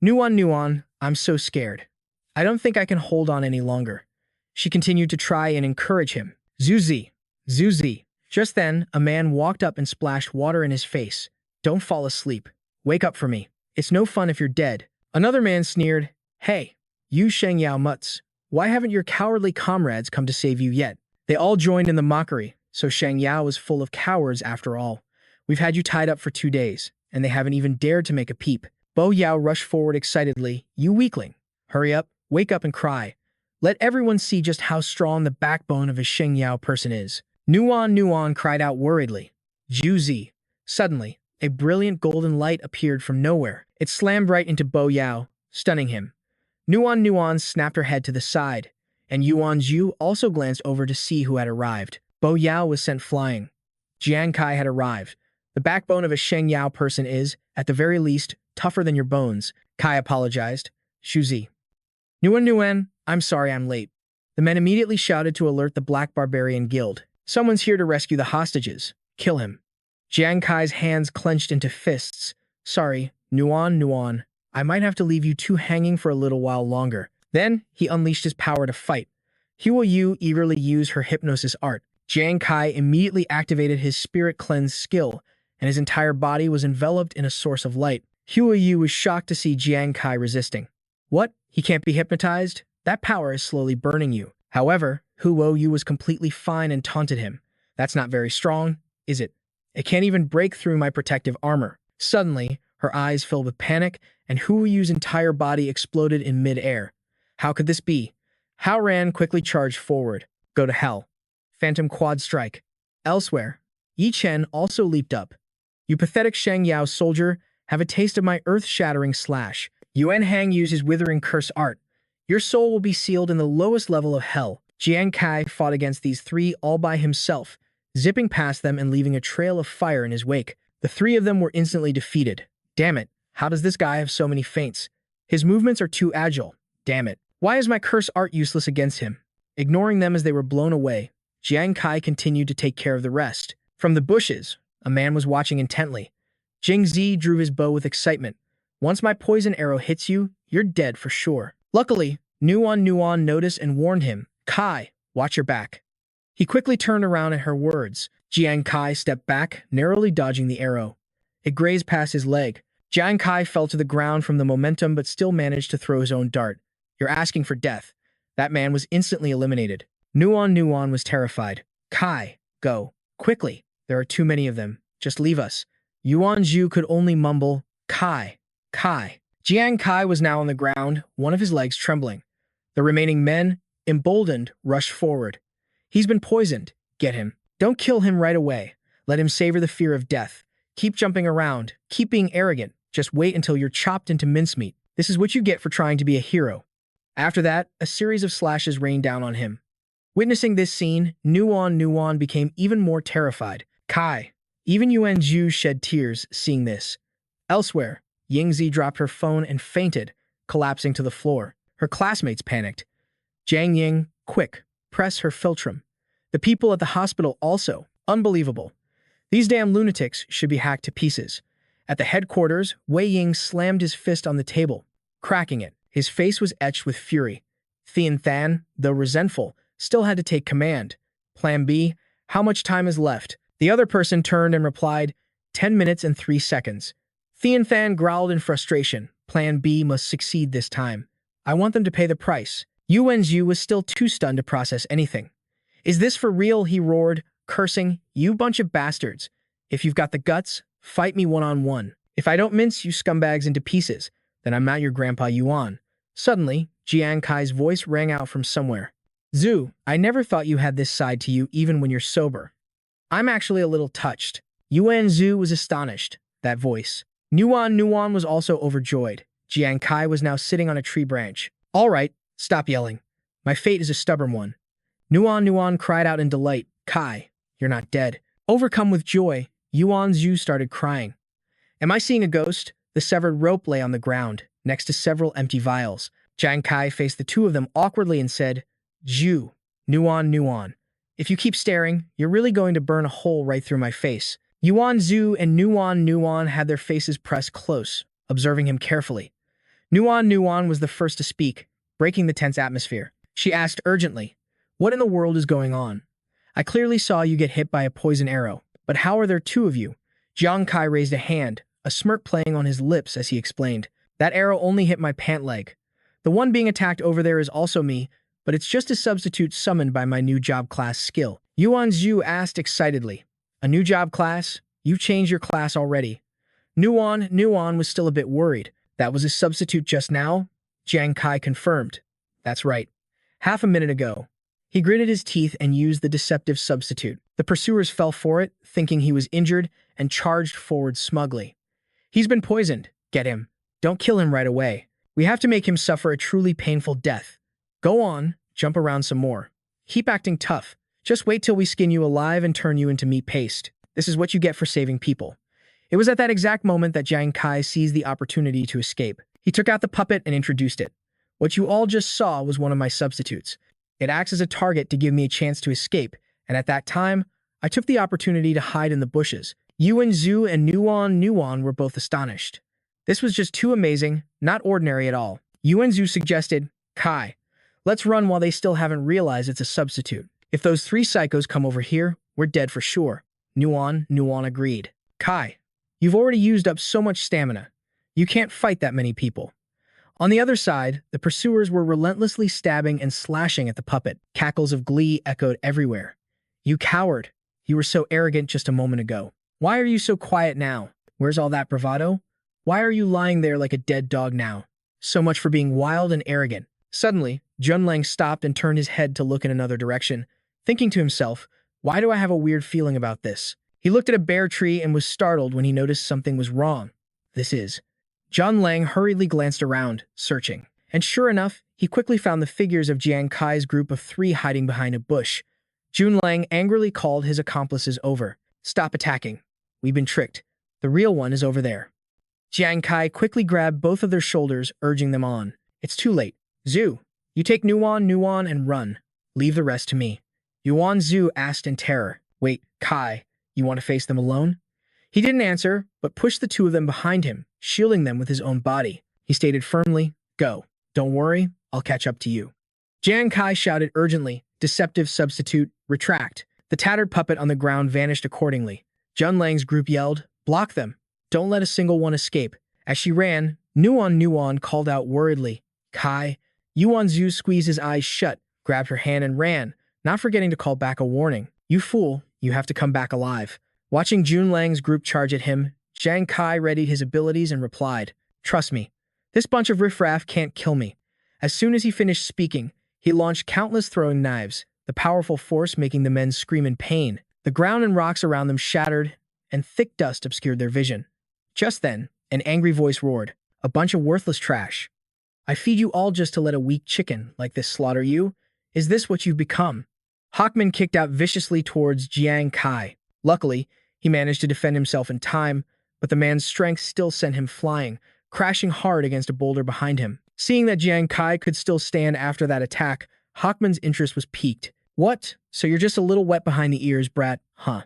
Nuan, I'm so scared. I don't think I can hold on any longer. She continued to try and encourage him. Zuzi. Just then, a man walked up and splashed water in his face. Don't fall asleep. Wake up for me. It's no fun if you're dead. Another man sneered. Hey, you Sheng Yao mutts. Why haven't your cowardly comrades come to save you yet? They all joined in the mockery, so Sheng Yao was full of cowards after all. We've had you tied up for 2 days, and they haven't even dared to make a peep. Bo Yao rushed forward excitedly. You weakling. Hurry up, wake up and cry. Let everyone see just how strong the backbone of a Sheng Yao person is. Nuan cried out worriedly. Juzi. Suddenly, a brilliant golden light appeared from nowhere. It slammed right into Bo Yao, stunning him. Nuan snapped her head to the side, and Yuanzhu also glanced over to see who had arrived. Bo Yao was sent flying. Jiang Kai had arrived. The backbone of a Sheng Yao person is, at the very least, tougher than your bones. Kai apologized. Shuzi. Nuan, I'm sorry I'm late. The men immediately shouted to alert the Black Barbarian Guild. Someone's here to rescue the hostages. Kill him. Jiang Kai's hands clenched into fists. Sorry, Nuan, I might have to leave you two hanging for a little while longer. Then, he unleashed his power to fight. Hua Yu eagerly used her hypnosis art. Jiang Kai immediately activated his spirit cleanse skill, and his entire body was enveloped in a source of light. Hua Yu was shocked to see Jiang Kai resisting. What? He can't be hypnotized? That power is slowly burning you. However, Hua Yu was completely fine and taunted him. That's not very strong, is it? It can't even break through my protective armor. Suddenly, her eyes filled with panic, and Hua Yu's entire body exploded in mid-air. How could this be? Hao Ran quickly charged forward. Go to hell. Phantom Quad Strike. Elsewhere, Yi Chen also leaped up. You pathetic Sheng Yao soldier, have a taste of my earth-shattering slash. Yuan Hang used his withering curse art. Your soul will be sealed in the lowest level of hell. Jiang Kai fought against these three all by himself, zipping past them and leaving a trail of fire in his wake. The three of them were instantly defeated. Damn it, how does this guy have so many feints? His movements are too agile. Damn it. Why is my curse art useless against him? Ignoring them as they were blown away, Jiang Kai continued to take care of the rest. From the bushes, a man was watching intently. Jingzi drew his bow with excitement. Once my poison arrow hits you, you're dead for sure. Luckily, Nuan noticed and warned him. Kai, watch your back. He quickly turned around at her words. Jiang Kai stepped back, narrowly dodging the arrow. It grazed past his leg. Jiang Kai fell to the ground from the momentum but still managed to throw his own dart. You're asking for death. That man was instantly eliminated. Nuan was terrified. Kai, go. Quickly. There are too many of them. Just leave us. Yuanzhu could only mumble, Kai. Jiang Kai was now on the ground, one of his legs trembling. The remaining men, emboldened, rushed forward. He's been poisoned. Get him. Don't kill him right away. Let him savor the fear of death. Keep jumping around. Keep being arrogant. Just wait until you're chopped into mincemeat. This is what you get for trying to be a hero. After that, a series of slashes rained down on him. Witnessing this scene, Nuan became even more terrified. Kai. Even Yuanzhu shed tears seeing this. Elsewhere, Yingzi dropped her phone and fainted, collapsing to the floor. Her classmates panicked. Jiang Ying, quick, press her philtrum. The people at the hospital also. Unbelievable. These damn lunatics should be hacked to pieces. At the headquarters, Wei Ying slammed his fist on the table, cracking it. His face was etched with fury. Thien Than, though resentful, still had to take command. Plan B, how much time is left? The other person turned and replied, 10 minutes and 3 seconds. Thien Than growled in frustration. Plan B must succeed this time. I want them to pay the price. Yuan Zhu was still too stunned to process anything. Is this for real? He roared, cursing. You bunch of bastards. If you've got the guts, fight me one-on-one. If I don't mince you scumbags into pieces, then I'm not your grandpa Yuan. Suddenly, Jiang Kai's voice rang out from somewhere. Zhu, I never thought you had this side to you even when you're sober. I'm actually a little touched. Yuan Zhu was astonished. That voice. Nuan was also overjoyed. Jiang Kai was now sitting on a tree branch. All right, stop yelling. My fate is a stubborn one. Nuan cried out in delight. Kai, you're not dead. Overcome with joy, Yuan Zhu started crying. Am I seeing a ghost? The severed rope lay on the ground, next to several empty vials. Jiang Kai faced the two of them awkwardly and said, Zhu, Nuan, if you keep staring, you're really going to burn a hole right through my face. Yuan Zhu and Nuan had their faces pressed close, observing him carefully. Nuan was the first to speak, breaking the tense atmosphere. She asked urgently, what in the world is going on? I clearly saw you get hit by a poison arrow, but how are there two of you? Jiang Kai raised a hand, a smirk playing on his lips as he explained. That arrow only hit my pant leg. The one being attacked over there is also me, but it's just a substitute summoned by my new job class skill. Yuan Zhu asked excitedly. A new job class? You changed your class already. Nuan was still a bit worried. That was a substitute just now? Jiang Kai confirmed. That's right. Half a minute ago. He gritted his teeth and used the deceptive substitute. The pursuers fell for it, thinking he was injured, and charged forward smugly. He's been poisoned. Get him. Don't kill him right away. We have to make him suffer a truly painful death. Go on, jump around some more. Keep acting tough. Just wait till we skin you alive and turn you into meat paste. This is what you get for saving people. It was at that exact moment that Jiang Kai seized the opportunity to escape. He took out the puppet and introduced it. What you all just saw was one of my substitutes. It acts as a target to give me a chance to escape, and at that time, I took the opportunity to hide in the bushes. Yuan Zhu and Nuan were both astonished. This was just too amazing, not ordinary at all. Yuan Zhu suggested, Kai, let's run while they still haven't realized it's a substitute. If those three psychos come over here, we're dead for sure. Nuan agreed. Kai, you've already used up so much stamina. You can't fight that many people. On the other side, the pursuers were relentlessly stabbing and slashing at the puppet. Cackles of glee echoed everywhere. You coward. You were so arrogant just a moment ago. Why are you so quiet now? Where's all that bravado? Why are you lying there like a dead dog now? So much for being wild and arrogant. Suddenly, Junlang stopped and turned his head to look in another direction, thinking to himself, why do I have a weird feeling about this? He looked at a bare tree and was startled when he noticed something was wrong. Junlang hurriedly glanced around, searching. And sure enough, he quickly found the figures of Jiang Kai's group of 3 hiding behind a bush. Junlang angrily called his accomplices over. Stop attacking. We've been tricked. The real one is over there. Jiang Kai quickly grabbed both of their shoulders, urging them on. It's too late. Zhu, you take Nuan and run. Leave the rest to me. Yuan Zhu asked in terror. Wait, Kai, you want to face them alone? He didn't answer, but pushed the two of them behind him, shielding them with his own body. He stated firmly, Go. Don't worry, I'll catch up to you. Jiang Kai shouted urgently, Deceptive substitute, retract. The tattered puppet on the ground vanished accordingly. Junlang's group yelled, Block them. Don't let a single one escape. As she ran, Nuan called out worriedly, Kai. Yuan Zhu squeezed his eyes shut, grabbed her hand and ran, not forgetting to call back a warning. You fool, you have to come back alive. Watching Junlang's group charge at him, Jiang Kai readied his abilities and replied, Trust me, this bunch of riffraff can't kill me. As soon as he finished speaking, he launched countless throwing knives, the powerful force making the men scream in pain. The ground and rocks around them shattered, and thick dust obscured their vision. Just then, an angry voice roared, A bunch of worthless trash. I feed you all just to let a weak chicken like this slaughter you? Is this what you've become? Hawkman kicked out viciously towards Jiang Kai. Luckily, he managed to defend himself in time, but the man's strength still sent him flying, crashing hard against a boulder behind him. Seeing that Jiang Kai could still stand after that attack, Hawkman's interest was piqued. What? So you're just a little wet behind the ears, brat, huh?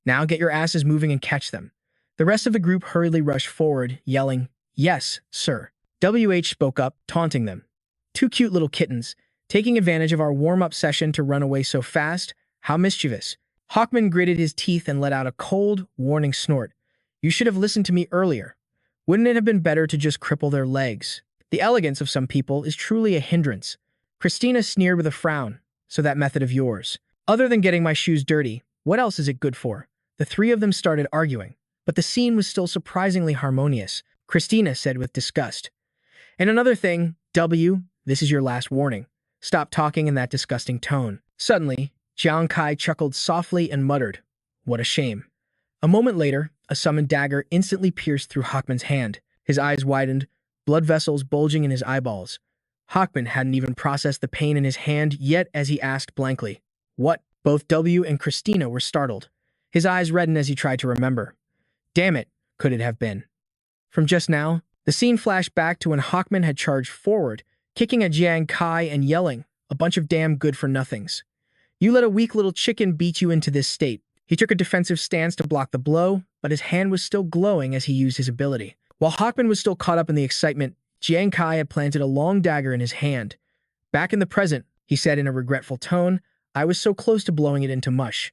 Now get your asses moving and catch them. The rest of the group hurriedly rushed forward, yelling, "Yes, sir." WH spoke up, taunting them. "Two cute little kittens, taking advantage of our warm-up session to run away so fast. How mischievous." Hawkman gritted his teeth and let out a cold, warning snort. "You should have listened to me earlier. Wouldn't it have been better to just cripple their legs? The elegance of some people is truly a hindrance." Christina sneered with a frown. "So that method of yours. Other than getting my shoes dirty, what else is it good for?" The three of them started arguing, but the scene was still surprisingly harmonious. Christina said with disgust, "And another thing, W, this is your last warning. Stop talking in that disgusting tone." Suddenly, Jiang Kai chuckled softly and muttered, "What a shame." A moment later, a summoned dagger instantly pierced through Hawkman's hand. His eyes widened, blood vessels bulging in his eyeballs. Hawkman hadn't even processed the pain in his hand yet as he asked blankly, "What?" Both W and Christina were startled. His eyes reddened as he tried to remember. Damn it, could it have been? From just now, the scene flashed back to when Hawkman had charged forward, kicking at Jiang Kai and yelling, "A bunch of damn good-for-nothings. You let a weak little chicken beat you into this state." He took a defensive stance to block the blow, but his hand was still glowing as he used his ability. While Hawkman was still caught up in the excitement, Jiang Kai had planted a long dagger in his hand. "Back in the present," he said in a regretful tone, "I was so close to blowing it into mush."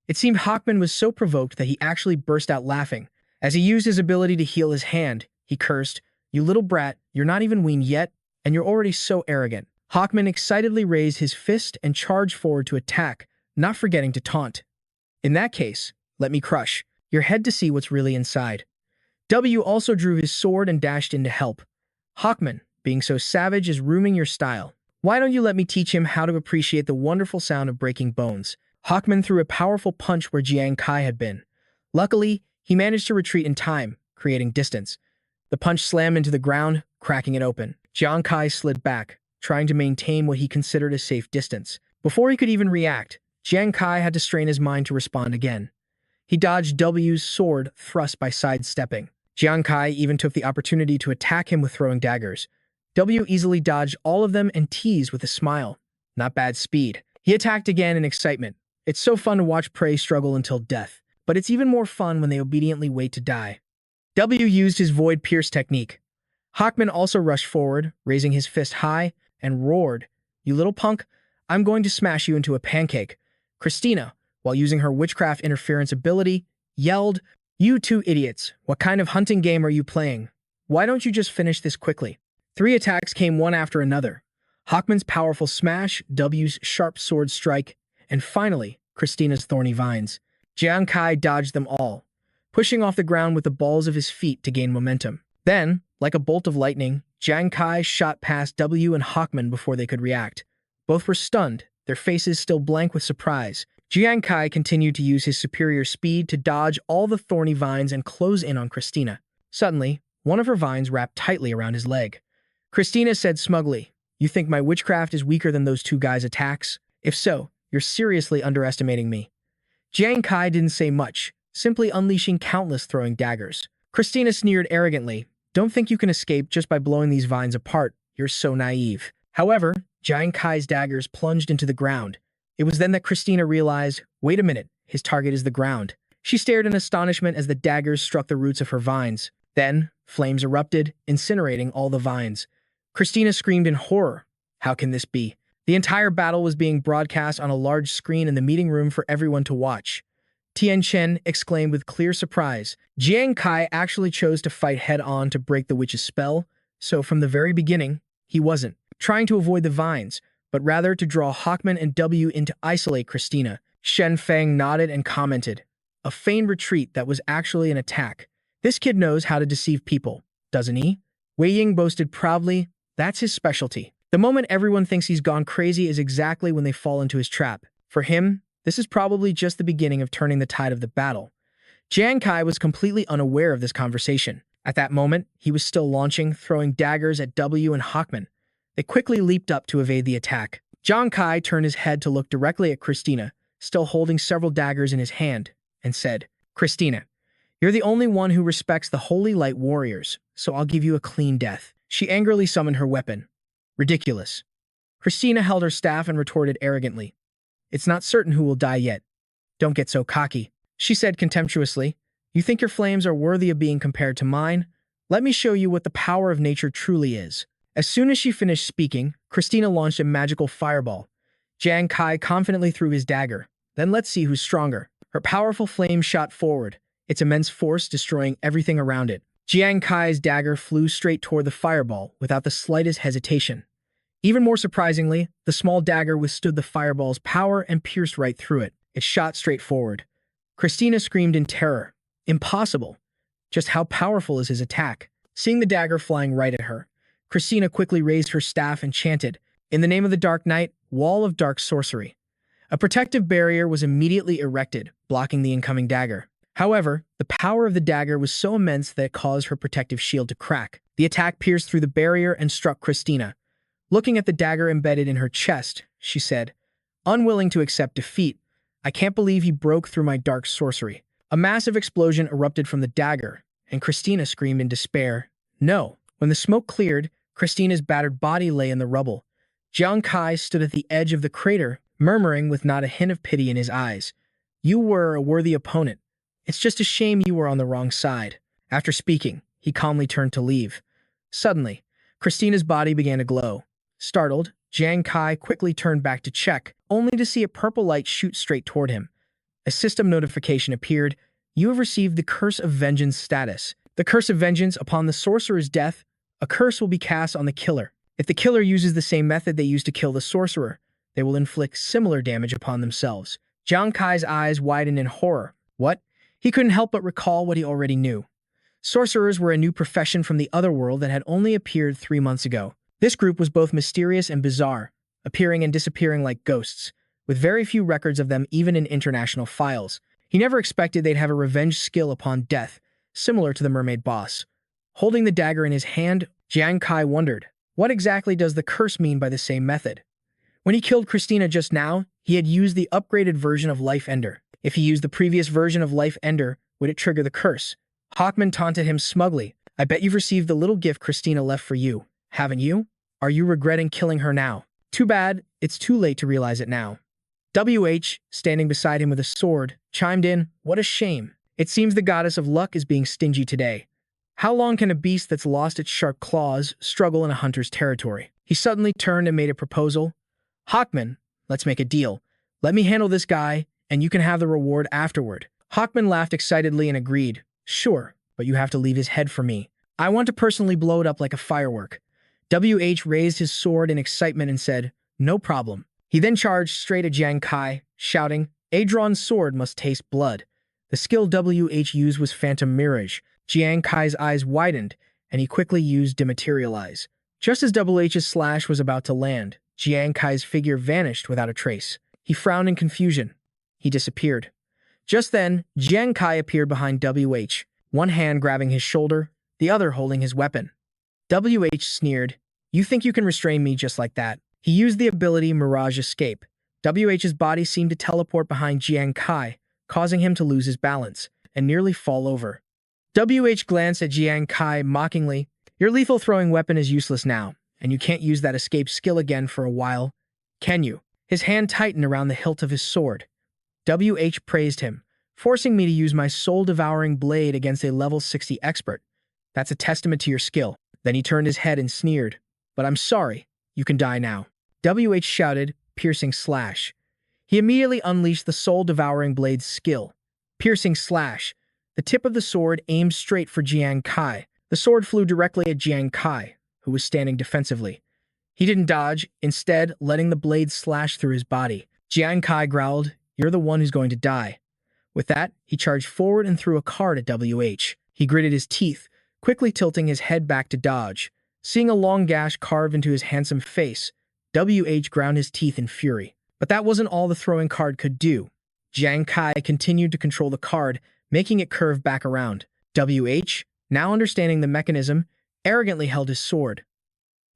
It seemed Hawkman was so provoked that he actually burst out laughing. As he used his ability to heal his hand, he cursed, "You little brat, you're not even weaned yet, and you're already so arrogant." Hawkman excitedly raised his fist and charged forward to attack, not forgetting to taunt. "In that case, let me crush your head to see what's really inside." W also drew his sword and dashed in to help. "Hawkman, being so savage is ruining your style. Why don't you let me teach him how to appreciate the wonderful sound of breaking bones?" Hawkman threw a powerful punch where Jiang Kai had been. Luckily, he managed to retreat in time, creating distance. The punch slammed into the ground, cracking it open. Jiang Kai slid back, trying to maintain what he considered a safe distance. Before he could even react, Jiang Kai had to strain his mind to respond again. He dodged W's sword thrust by sidestepping. Jiang Kai even took the opportunity to attack him with throwing daggers. W easily dodged all of them and teased with a smile. Not bad speed. He attacked again in excitement. It's so fun to watch prey struggle until death, but it's even more fun when they obediently wait to die. W used his Void Pierce technique. Hawkman also rushed forward, raising his fist high, and roared, "You little punk, I'm going to smash you into a pancake." Christina, while using her witchcraft interference ability, yelled, "You two idiots, what kind of hunting game are you playing? Why don't you just finish this quickly?" 3 attacks came one after another. Hawkman's powerful smash, W's sharp sword strike, and finally, Christina's thorny vines. Jiang Kai dodged them all, pushing off the ground with the balls of his feet to gain momentum. Then, like a bolt of lightning, Jiang Kai shot past W and Hawkman before they could react. Both were stunned, their faces still blank with surprise. Jiang Kai continued to use his superior speed to dodge all the thorny vines and close in on Christina. Suddenly, one of her vines wrapped tightly around his leg. Christina said smugly, "You think my witchcraft is weaker than those 2 guys' attacks? If so, you're seriously underestimating me." Jiang Kai didn't say much, simply unleashing countless throwing daggers. Christina sneered arrogantly, "Don't think you can escape just by blowing these vines apart. You're so naive." However, Jiang Kai's daggers plunged into the ground. It was then that Christina realized, wait a minute, his target is the ground. She stared in astonishment as the daggers struck the roots of her vines. Then, flames erupted, incinerating all the vines. Christina screamed in horror. How can this be? The entire battle was being broadcast on a large screen in the meeting room for everyone to watch. Tian Chen exclaimed with clear surprise. Jiang Kai actually chose to fight head-on to break the witch's spell, so from the very beginning, he wasn't trying to avoid the vines, but rather to draw Hawkman and W in to isolate Christina. Shen Feng nodded and commented, "A feigned retreat that was actually an attack. This kid knows how to deceive people, doesn't he?" Wei Ying boasted proudly, "That's his specialty." The moment everyone thinks he's gone crazy is exactly when they fall into his trap. For him, this is probably just the beginning of turning the tide of the battle. Jiang Kai was completely unaware of this conversation. At that moment, he was still launching, throwing daggers at W and Hawkman. They quickly leaped up to evade the attack. Jiang Kai turned his head to look directly at Christina, still holding several daggers in his hand, and said, "Christina, you're the only one who respects the Holy Light Warriors, so I'll give you a clean death." She angrily summoned her weapon. Ridiculous. Christina held her staff and retorted arrogantly, "It's not certain who will die yet. Don't get so cocky." She said contemptuously, You think your flames are worthy of being compared to mine? Let me show you what the power of nature truly is. As soon as she finished speaking, Christina launched a magical fireball. Jiang Kai confidently threw his dagger. Then let's see who's stronger. Her powerful flame shot forward, its immense force destroying everything around it. Jiang Kai's dagger flew straight toward the fireball without the slightest hesitation. Even more surprisingly, the small dagger withstood the fireball's power and pierced right through it. It shot straight forward. Christina screamed in terror. Impossible. Just how powerful is his attack? Seeing the dagger flying right at her, Christina quickly raised her staff and chanted, "In the name of the Dark Knight, Wall of Dark Sorcery." A protective barrier was immediately erected, blocking the incoming dagger. However, the power of the dagger was so immense that it caused her protective shield to crack. The attack pierced through the barrier and struck Christina. Looking at the dagger embedded in her chest, she said, "Unwilling to accept defeat, I can't believe he broke through my dark sorcery." A massive explosion erupted from the dagger, and Christina screamed in despair, "No!" When the smoke cleared, Christina's battered body lay in the rubble. Jiang Kai stood at the edge of the crater, murmuring with not a hint of pity in his eyes, "You were a worthy opponent. It's just a shame you were on the wrong side." After speaking, he calmly turned to leave. Suddenly, Christina's body began to glow. Startled, Jiang Kai quickly turned back to check, only to see a purple light shoot straight toward him. A system notification appeared. "You have received the Curse of Vengeance status. The Curse of Vengeance upon the sorcerer's death, a curse will be cast on the killer. If the killer uses the same method they used to kill the sorcerer, they will inflict similar damage upon themselves." Jiang Kai's eyes widened in horror. What? He couldn't help but recall what he already knew. Sorcerers were a new profession from the other world that had only appeared 3 months ago. This group was both mysterious and bizarre, appearing and disappearing like ghosts, with very few records of them even in international files. He never expected they'd have a revenge skill upon death, similar to the mermaid boss. Holding the dagger in his hand, Jiang Kai wondered, what exactly does the curse mean by the same method? When he killed Christina just now, he had used the upgraded version of Life Ender. If he used the previous version of Life Ender, would it trigger the curse? Hawkman taunted him smugly. "I bet you've received the little gift Christina left for you, haven't you? Are you regretting killing her now?" "Too bad, it's too late to realize it now." WH, standing beside him with a sword, chimed in, "What a shame. It seems the goddess of luck is being stingy today. How long can a beast that's lost its sharp claws struggle in a hunter's territory?" He suddenly turned and made a proposal. "Hawkman, let's make a deal. Let me handle this guy, and you can have the reward afterward." Hawkman laughed excitedly and agreed. "Sure, but you have to leave his head for me. I want to personally blow it up like a firework." WH raised his sword in excitement and said, "No problem." He then charged straight at Jiang Kai, shouting, "A drawn sword must taste blood." The skill WH used was Phantom Mirage. Jiang Kai's eyes widened, and he quickly used Dematerialize. Just as WH's slash was about to land, Jiang Kai's figure vanished without a trace. He frowned in confusion. He disappeared. Just then, Jiang Kai appeared behind WH, one hand grabbing his shoulder, the other holding his weapon. WH sneered, "You think you can restrain me just like that?" He used the ability Mirage Escape. WH's body seemed to teleport behind Jiang Kai, causing him to lose his balance and nearly fall over. WH glanced at Jiang Kai mockingly. "Your lethal throwing weapon is useless now, and you can't use that escape skill again for a while, can you?" His hand tightened around the hilt of his sword. WH praised him, "Forcing me to use my soul-devouring blade against a level 60 expert. That's a testament to your skill." Then he turned his head and sneered, "But I'm sorry, you can die now." WH shouted, "Piercing Slash." He immediately unleashed the soul-devouring blade's skill. Piercing Slash. The tip of the sword aimed straight for Jiang Kai. The sword flew directly at Jiang Kai, who was standing defensively. He didn't dodge, instead letting the blade slash through his body. Jiang Kai growled, "You're the one who's going to die." With that, he charged forward and threw a card at WH. He gritted his teeth, quickly tilting his head back to dodge. Seeing a long gash carved into his handsome face, WH ground his teeth in fury. But that wasn't all the throwing card could do. Jiang Kai continued to control the card, making it curve back around. WH, now understanding the mechanism, arrogantly held his sword.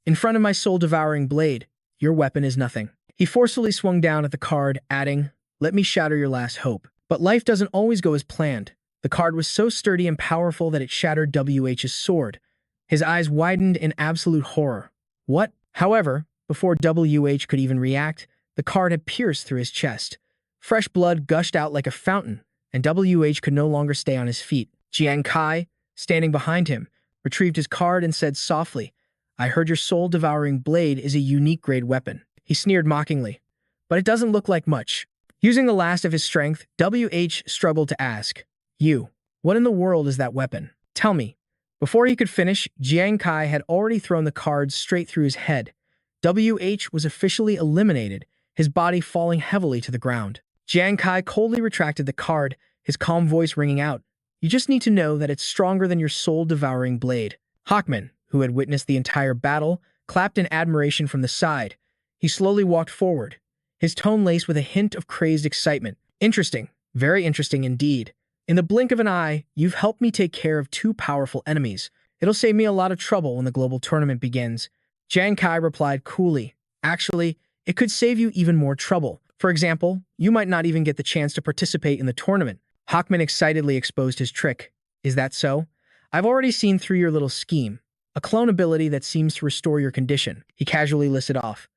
"In front of my soul-devouring blade, your weapon is nothing." He forcefully swung down at the card, adding, "Let me shatter your last hope." But life doesn't always go as planned. The card was so sturdy and powerful that it shattered WH's sword. His eyes widened in absolute horror. What? However, before WH could even react, the card had pierced through his chest. Fresh blood gushed out like a fountain, and WH could no longer stay on his feet. Jiang Kai, standing behind him, retrieved his card and said softly, "I heard your soul-devouring blade is a unique grade weapon." He sneered mockingly, "But it doesn't look like much." Using the last of his strength, WH struggled to ask, "You, what in the world is that weapon? Tell me." Before he could finish, Jiang Kai had already thrown the cards straight through his head. WH was officially eliminated, his body falling heavily to the ground. Jiang Kai coldly retracted the card, his calm voice ringing out, "You just need to know that it's stronger than your soul-devouring blade." Hawkman, who had witnessed the entire battle, clapped in admiration from the side. He slowly walked forward, his tone laced with a hint of crazed excitement. "Interesting, very interesting indeed. In the blink of an eye, you've helped me take care of two powerful enemies. It'll save me a lot of trouble when the global tournament begins." Jiang Kai replied coolly, "Actually, it could save you even more trouble. For example, you might not even get the chance to participate in the tournament." Hawkman excitedly exposed his trick. "Is that so? I've already seen through your little scheme. A clone ability that seems to restore your condition," he casually listed off.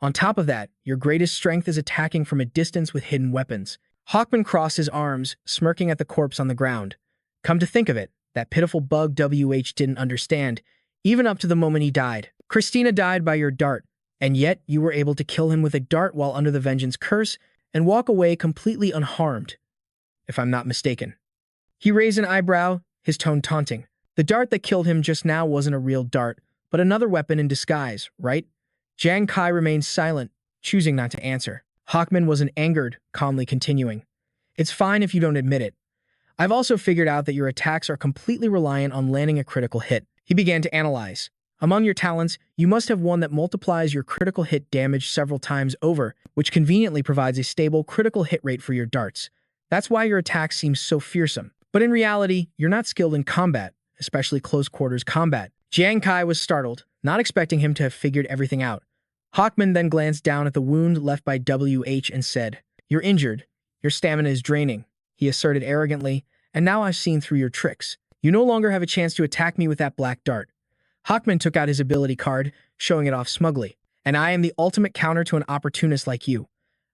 "On top of that, your greatest strength is attacking from a distance with hidden weapons." Hawkman crossed his arms, smirking at the corpse on the ground. Come to think of it, that pitiful bug WH didn't understand, even up to the moment he died. Christina died by your dart, and yet you were able to kill him with a dart while under the vengeance curse and walk away completely unharmed, if I'm not mistaken. He raised an eyebrow, his tone taunting. The dart that killed him just now wasn't a real dart, but another weapon in disguise, right? Jiang Kai remained silent, choosing not to answer. Hawkman wasn't angered, calmly continuing. "It's fine if you don't admit it. I've also figured out that your attacks are completely reliant on landing a critical hit." He began to analyze. "Among your talents, you must have one that multiplies your critical hit damage several times over, which conveniently provides a stable critical hit rate for your darts. That's why your attacks seem so fearsome. But in reality, you're not skilled in combat, especially close-quarters combat." Jiang Kai was startled, not expecting him to have figured everything out. Hawkman then glanced down at the wound left by WH and said, "You're injured. Your stamina is draining," he asserted arrogantly, "and now I've seen through your tricks. You no longer have a chance to attack me with that black dart." Hawkman took out his ability card, showing it off smugly. "And I am the ultimate counter to an opportunist like you."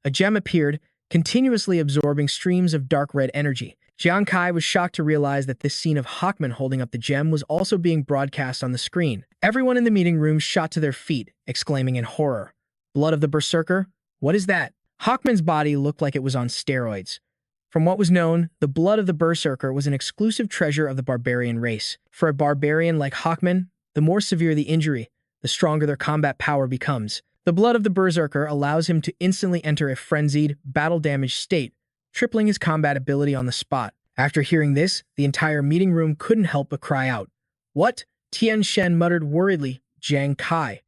A gem appeared, continuously absorbing streams of dark red energy. Jiang Kai was shocked to realize that this scene of Hawkman holding up the gem was also being broadcast on the screen. Everyone in the meeting room shot to their feet, exclaiming in horror, "Blood of the Berserker? What is that?" Hawkman's body looked like it was on steroids. From what was known, the blood of the Berserker was an exclusive treasure of the barbarian race. For a barbarian like Hawkman, the more severe the injury, the stronger their combat power becomes. The blood of the Berserker allows him to instantly enter a frenzied, battle-damaged state, tripling his combat ability on the spot. After hearing this, the entire meeting room couldn't help but cry out. "What?" Tian Shen muttered worriedly. "Jiang Kai.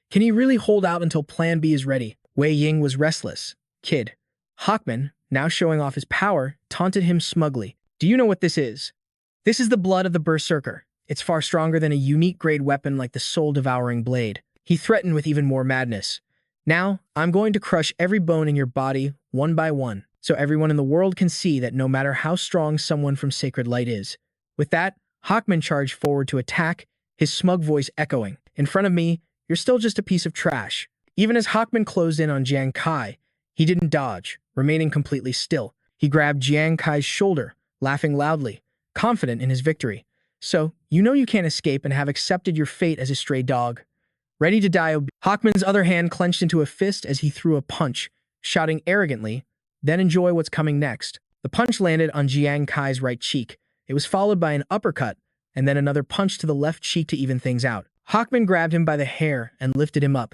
Can he really hold out until Plan B is ready?" Wei Ying was restless. "Kid." Hawkman, now showing off his power, taunted him smugly. "Do you know what this is?" "This is the blood of the Berserker. It's far stronger than a unique grade weapon like the soul-devouring blade," he threatened with even more madness. "Now, I'm going to crush every bone in your body, one by one, so everyone in the world can see that no matter how strong someone from Sacred Light is." With that, Hawkman charged forward to attack, his smug voice echoing, "In front of me, you're still just a piece of trash." Even as Hawkman closed in on Jiang Kai, he didn't dodge, remaining completely still. He grabbed Jiang Kai's shoulder, laughing loudly, confident in his victory. "So, you know you can't escape and have accepted your fate as a stray dog. Ready to die?" Hawkman's other hand clenched into a fist as he threw a punch, shouting arrogantly, "Then enjoy what's coming next." The punch landed on Jiang Kai's right cheek. It was followed by an uppercut, and then another punch to the left cheek to even things out. Hawkman grabbed him by the hair and lifted him up,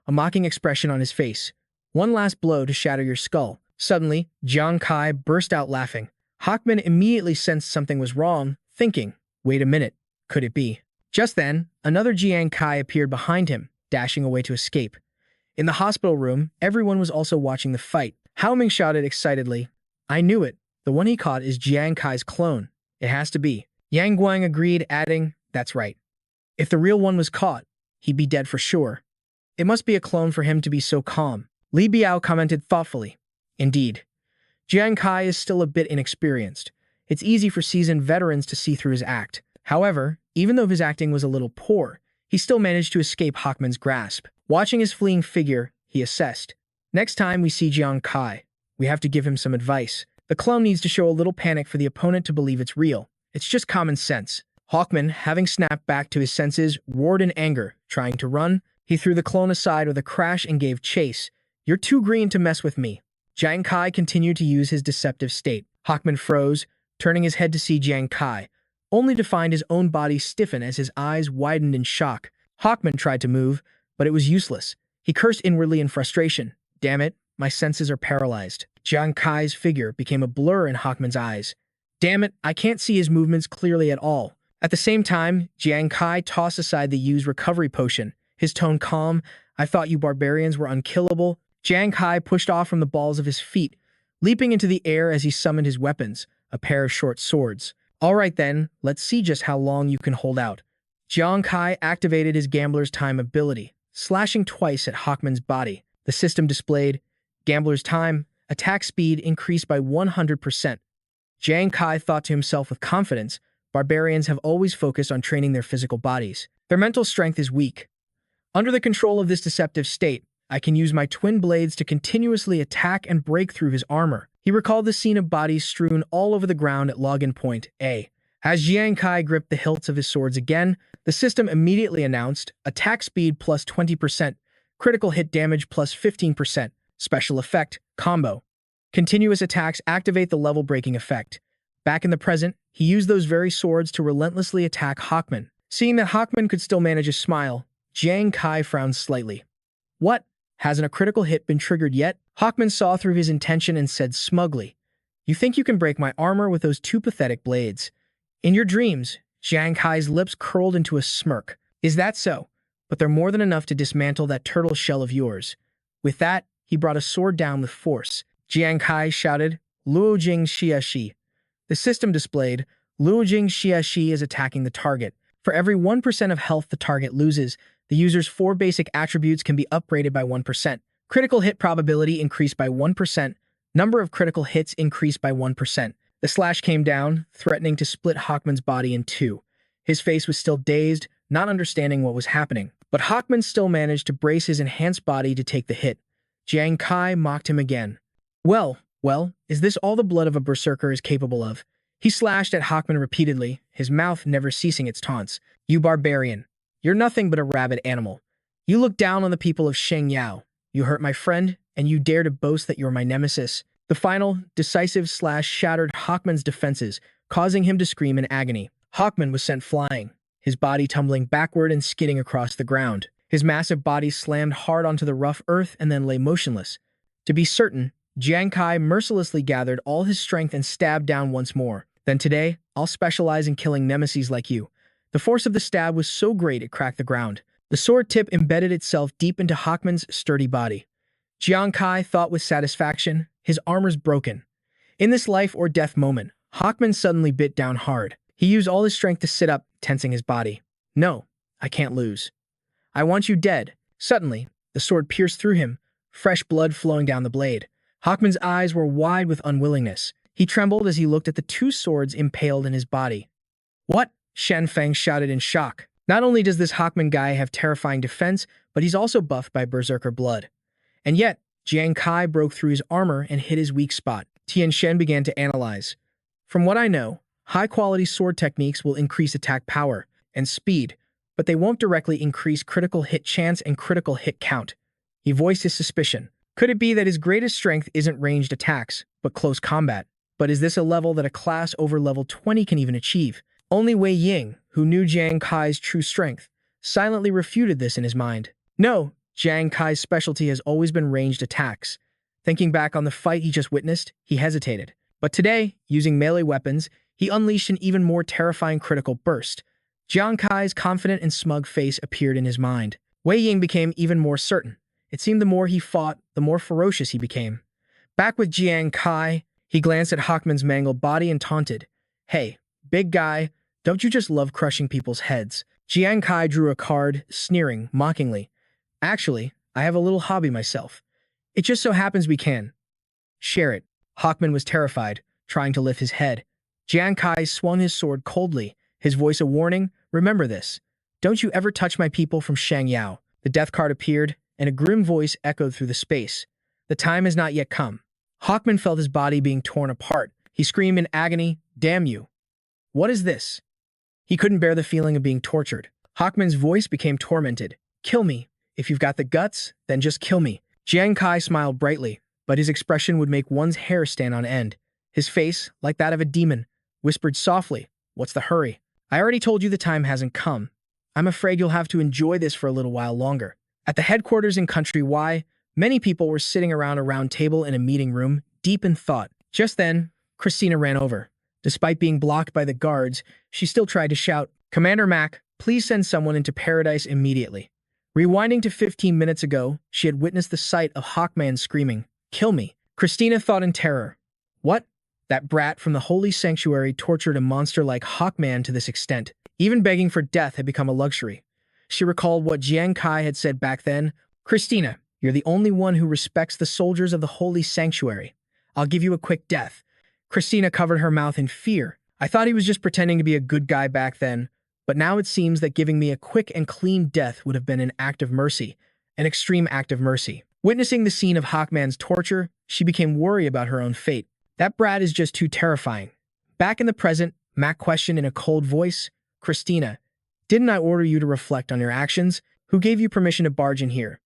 a mocking expression on his face. "One last blow to shatter your skull." Suddenly, Jiang Kai burst out laughing. Hawkman immediately sensed something was wrong, thinking, "Wait a minute, could it be?" Just then, another Jiang Kai appeared behind him, dashing away to escape. In the hospital room, everyone was also watching the fight. Hao Ming shouted excitedly, "I knew it. The one he caught is Jiang Kai's clone. It has to be." Yang Guang agreed, adding, "That's right. If the real one was caught, he'd be dead for sure. It must be a clone for him to be so calm." Li Biao commented thoughtfully, "Indeed. Jiang Kai is still a bit inexperienced. It's easy for seasoned veterans to see through his act. However, even though his acting was a little poor, he still managed to escape Hawkman's grasp." Watching his fleeing figure, he assessed, "Next time we see Jiang Kai, we have to give him some advice." The clone needs to show a little panic for the opponent to believe it's real. It's just common sense. Hawkman, having snapped back to his senses, roared in anger. Trying to run, he threw the clone aside with a crash and gave chase. "You're too green to mess with me." Jiang Kai continued to use his deceptive state. Hawkman froze, turning his head to see Jiang Kai, only to find his own body stiffen as his eyes widened in shock. Hawkman tried to move, but it was useless. He cursed inwardly in frustration. "Damn it, my senses are paralyzed." Jiang Kai's figure became a blur in Hawkman's eyes. "Damn it, I can't see his movements clearly at all." At the same time, Jiang Kai tossed aside the used recovery potion, his tone calm. "I thought you barbarians were unkillable." Jiang Kai pushed off from the balls of his feet, leaping into the air as he summoned his weapons, a pair of short swords. "All right then, let's see just how long you can hold out." Jiang Kai activated his Gambler's Time ability, slashing twice at Hawkman's body. The system displayed, Gambler's Time, attack speed increased by 100%. Jiang Kai thought to himself with confidence, barbarians have always focused on training their physical bodies. Their mental strength is weak. Under the control of this deceptive state, I can use my twin blades to continuously attack and break through his armor. He recalled the scene of bodies strewn all over the ground at login point A. As Jiang Kai gripped the hilts of his swords again, the system immediately announced, attack speed plus 20%, critical hit damage plus 15%, special effect, combo. Continuous attacks activate the level-breaking effect. Back in the present, he used those very swords to relentlessly attack Hawkman. Seeing that Hawkman could still manage a smile, Jiang Kai frowned slightly. "What? Hasn't a critical hit been triggered yet?" Hawkman saw through his intention and said smugly, "You think you can break my armor with those two pathetic blades?" "In your dreams," Jiang Kai's lips curled into a smirk. "Is that so? But they're more than enough to dismantle that turtle shell of yours." With that, he brought a sword down with force. Jiang Kai shouted, "Luojing Xiaxi." The system displayed, Luojing Xiaxi is attacking the target. For every 1% of health the target loses, the user's 4 basic attributes can be upgraded by 1%. Critical hit probability increased by 1%. Number of critical hits increased by 1%. The slash came down, threatening to split Hawkman's body in two. His face was still dazed, not understanding what was happening. But Hawkman still managed to brace his enhanced body to take the hit. Jiang Kai mocked him again. Well, is this all the blood of a berserker is capable of?" He slashed at Hawkman repeatedly, his mouth never ceasing its taunts. "You barbarian. You're nothing but a rabid animal. You look down on the people of Shengyao. You hurt my friend, and you dare to boast that you're my nemesis." The final, decisive slash shattered Hawkman's defenses, causing him to scream in agony. Hawkman was sent flying, his body tumbling backward and skidding across the ground. His massive body slammed hard onto the rough earth and then lay motionless. To be certain, Jiang Kai mercilessly gathered all his strength and stabbed down once more. "Then today, I'll specialize in killing nemeses like you." The force of the stab was so great it cracked the ground. The sword tip embedded itself deep into Hawkman's sturdy body. Jiang Kai thought with satisfaction, his armor's broken. In this life or death moment, Hawkman suddenly bit down hard. He used all his strength to sit up, tensing his body. "No, I can't lose. I want you dead." Suddenly, the sword pierced through him, fresh blood flowing down the blade. Hawkman's eyes were wide with unwillingness. He trembled as he looked at the two swords impaled in his body. "What?" Shen Feng shouted in shock. Not only does this Hawkman guy have terrifying defense, but he's also buffed by berserker blood. And yet, Jiang Kai broke through his armor and hit his weak spot. Tian Shen began to analyze. "From what I know, high-quality sword techniques will increase attack power and speed, but they won't directly increase critical hit chance and critical hit count." He voiced his suspicion. Could it be that his greatest strength isn't ranged attacks, but close combat? But is this a level that a class over level 20 can even achieve? Only Wei Ying, who knew Jiang Kai's true strength, silently refuted this in his mind. No, Jiang Kai's specialty has always been ranged attacks. Thinking back on the fight he just witnessed, he hesitated. But today, using melee weapons, he unleashed an even more terrifying critical burst. Jiang Kai's confident and smug face appeared in his mind. Wei Ying became even more certain. It seemed the more he fought, the more ferocious he became. Back with Jiang Kai, he glanced at Hawkman's mangled body and taunted. "Hey, big guy, don't you just love crushing people's heads?" Jiang Kai drew a card, sneering mockingly. "Actually, I have a little hobby myself. It just so happens we can share it." Hawkman was terrified, trying to lift his head. Jiang Kai swung his sword coldly, his voice a warning. "Remember this. Don't you ever touch my people from Shangyao." The death card appeared, and a grim voice echoed through the space. "The time has not yet come." Hawkman felt his body being torn apart. He screamed in agony, "Damn you! What is this?" He couldn't bear the feeling of being tortured. Hawkman's voice became tormented. "Kill me. If you've got the guts, then just kill me." Jiang Kai smiled brightly, but his expression would make one's hair stand on end. His face, like that of a demon, whispered softly, "What's the hurry? I already told you the time hasn't come. I'm afraid you'll have to enjoy this for a little while longer." At the headquarters in Country Y, many people were sitting around a round table in a meeting room, deep in thought. Just then, Christina ran over. Despite being blocked by the guards, she still tried to shout, "Commander Mac, please send someone into paradise immediately." Rewinding to 15 minutes ago, she had witnessed the sight of Hawkman screaming, "Kill me." Christina thought in terror. What? That brat from the holy sanctuary tortured a monster like Hawkman to this extent. Even begging for death had become a luxury. She recalled what Jiang Kai had said back then. "Christina, you're the only one who respects the soldiers of the holy sanctuary. I'll give you a quick death." Christina covered her mouth in fear. "I thought he was just pretending to be a good guy back then, but now it seems that giving me a quick and clean death would have been an act of mercy, an extreme act of mercy." Witnessing the scene of Hawkman's torture, she became worried about her own fate. That brat is just too terrifying. Back in the present, Mac questioned in a cold voice, "Christina, didn't I order you to reflect on your actions? Who gave you permission to barge in here,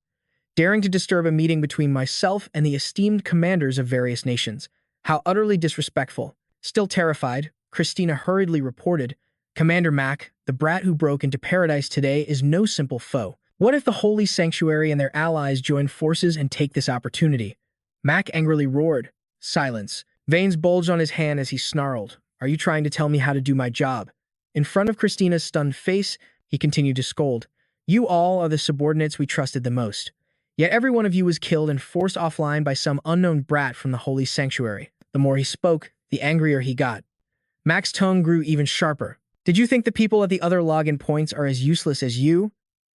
daring to disturb a meeting between myself and the esteemed commanders of various nations? How utterly disrespectful." Still terrified, Christina hurriedly reported, "Commander Mac, the brat who broke into paradise today is no simple foe. What if the holy sanctuary and their allies join forces and take this opportunity?" Mac angrily roared. Silence. Veins bulged on his hand as he snarled, "Are you trying to tell me how to do my job?" In front of Christina's stunned face, he continued to scold, "You all are the subordinates we trusted the most. Yet every one of you was killed and forced offline by some unknown brat from the holy sanctuary." The more he spoke, the angrier he got. Mac's tone grew even sharper. "Did you think the people at the other login points are as useless as you?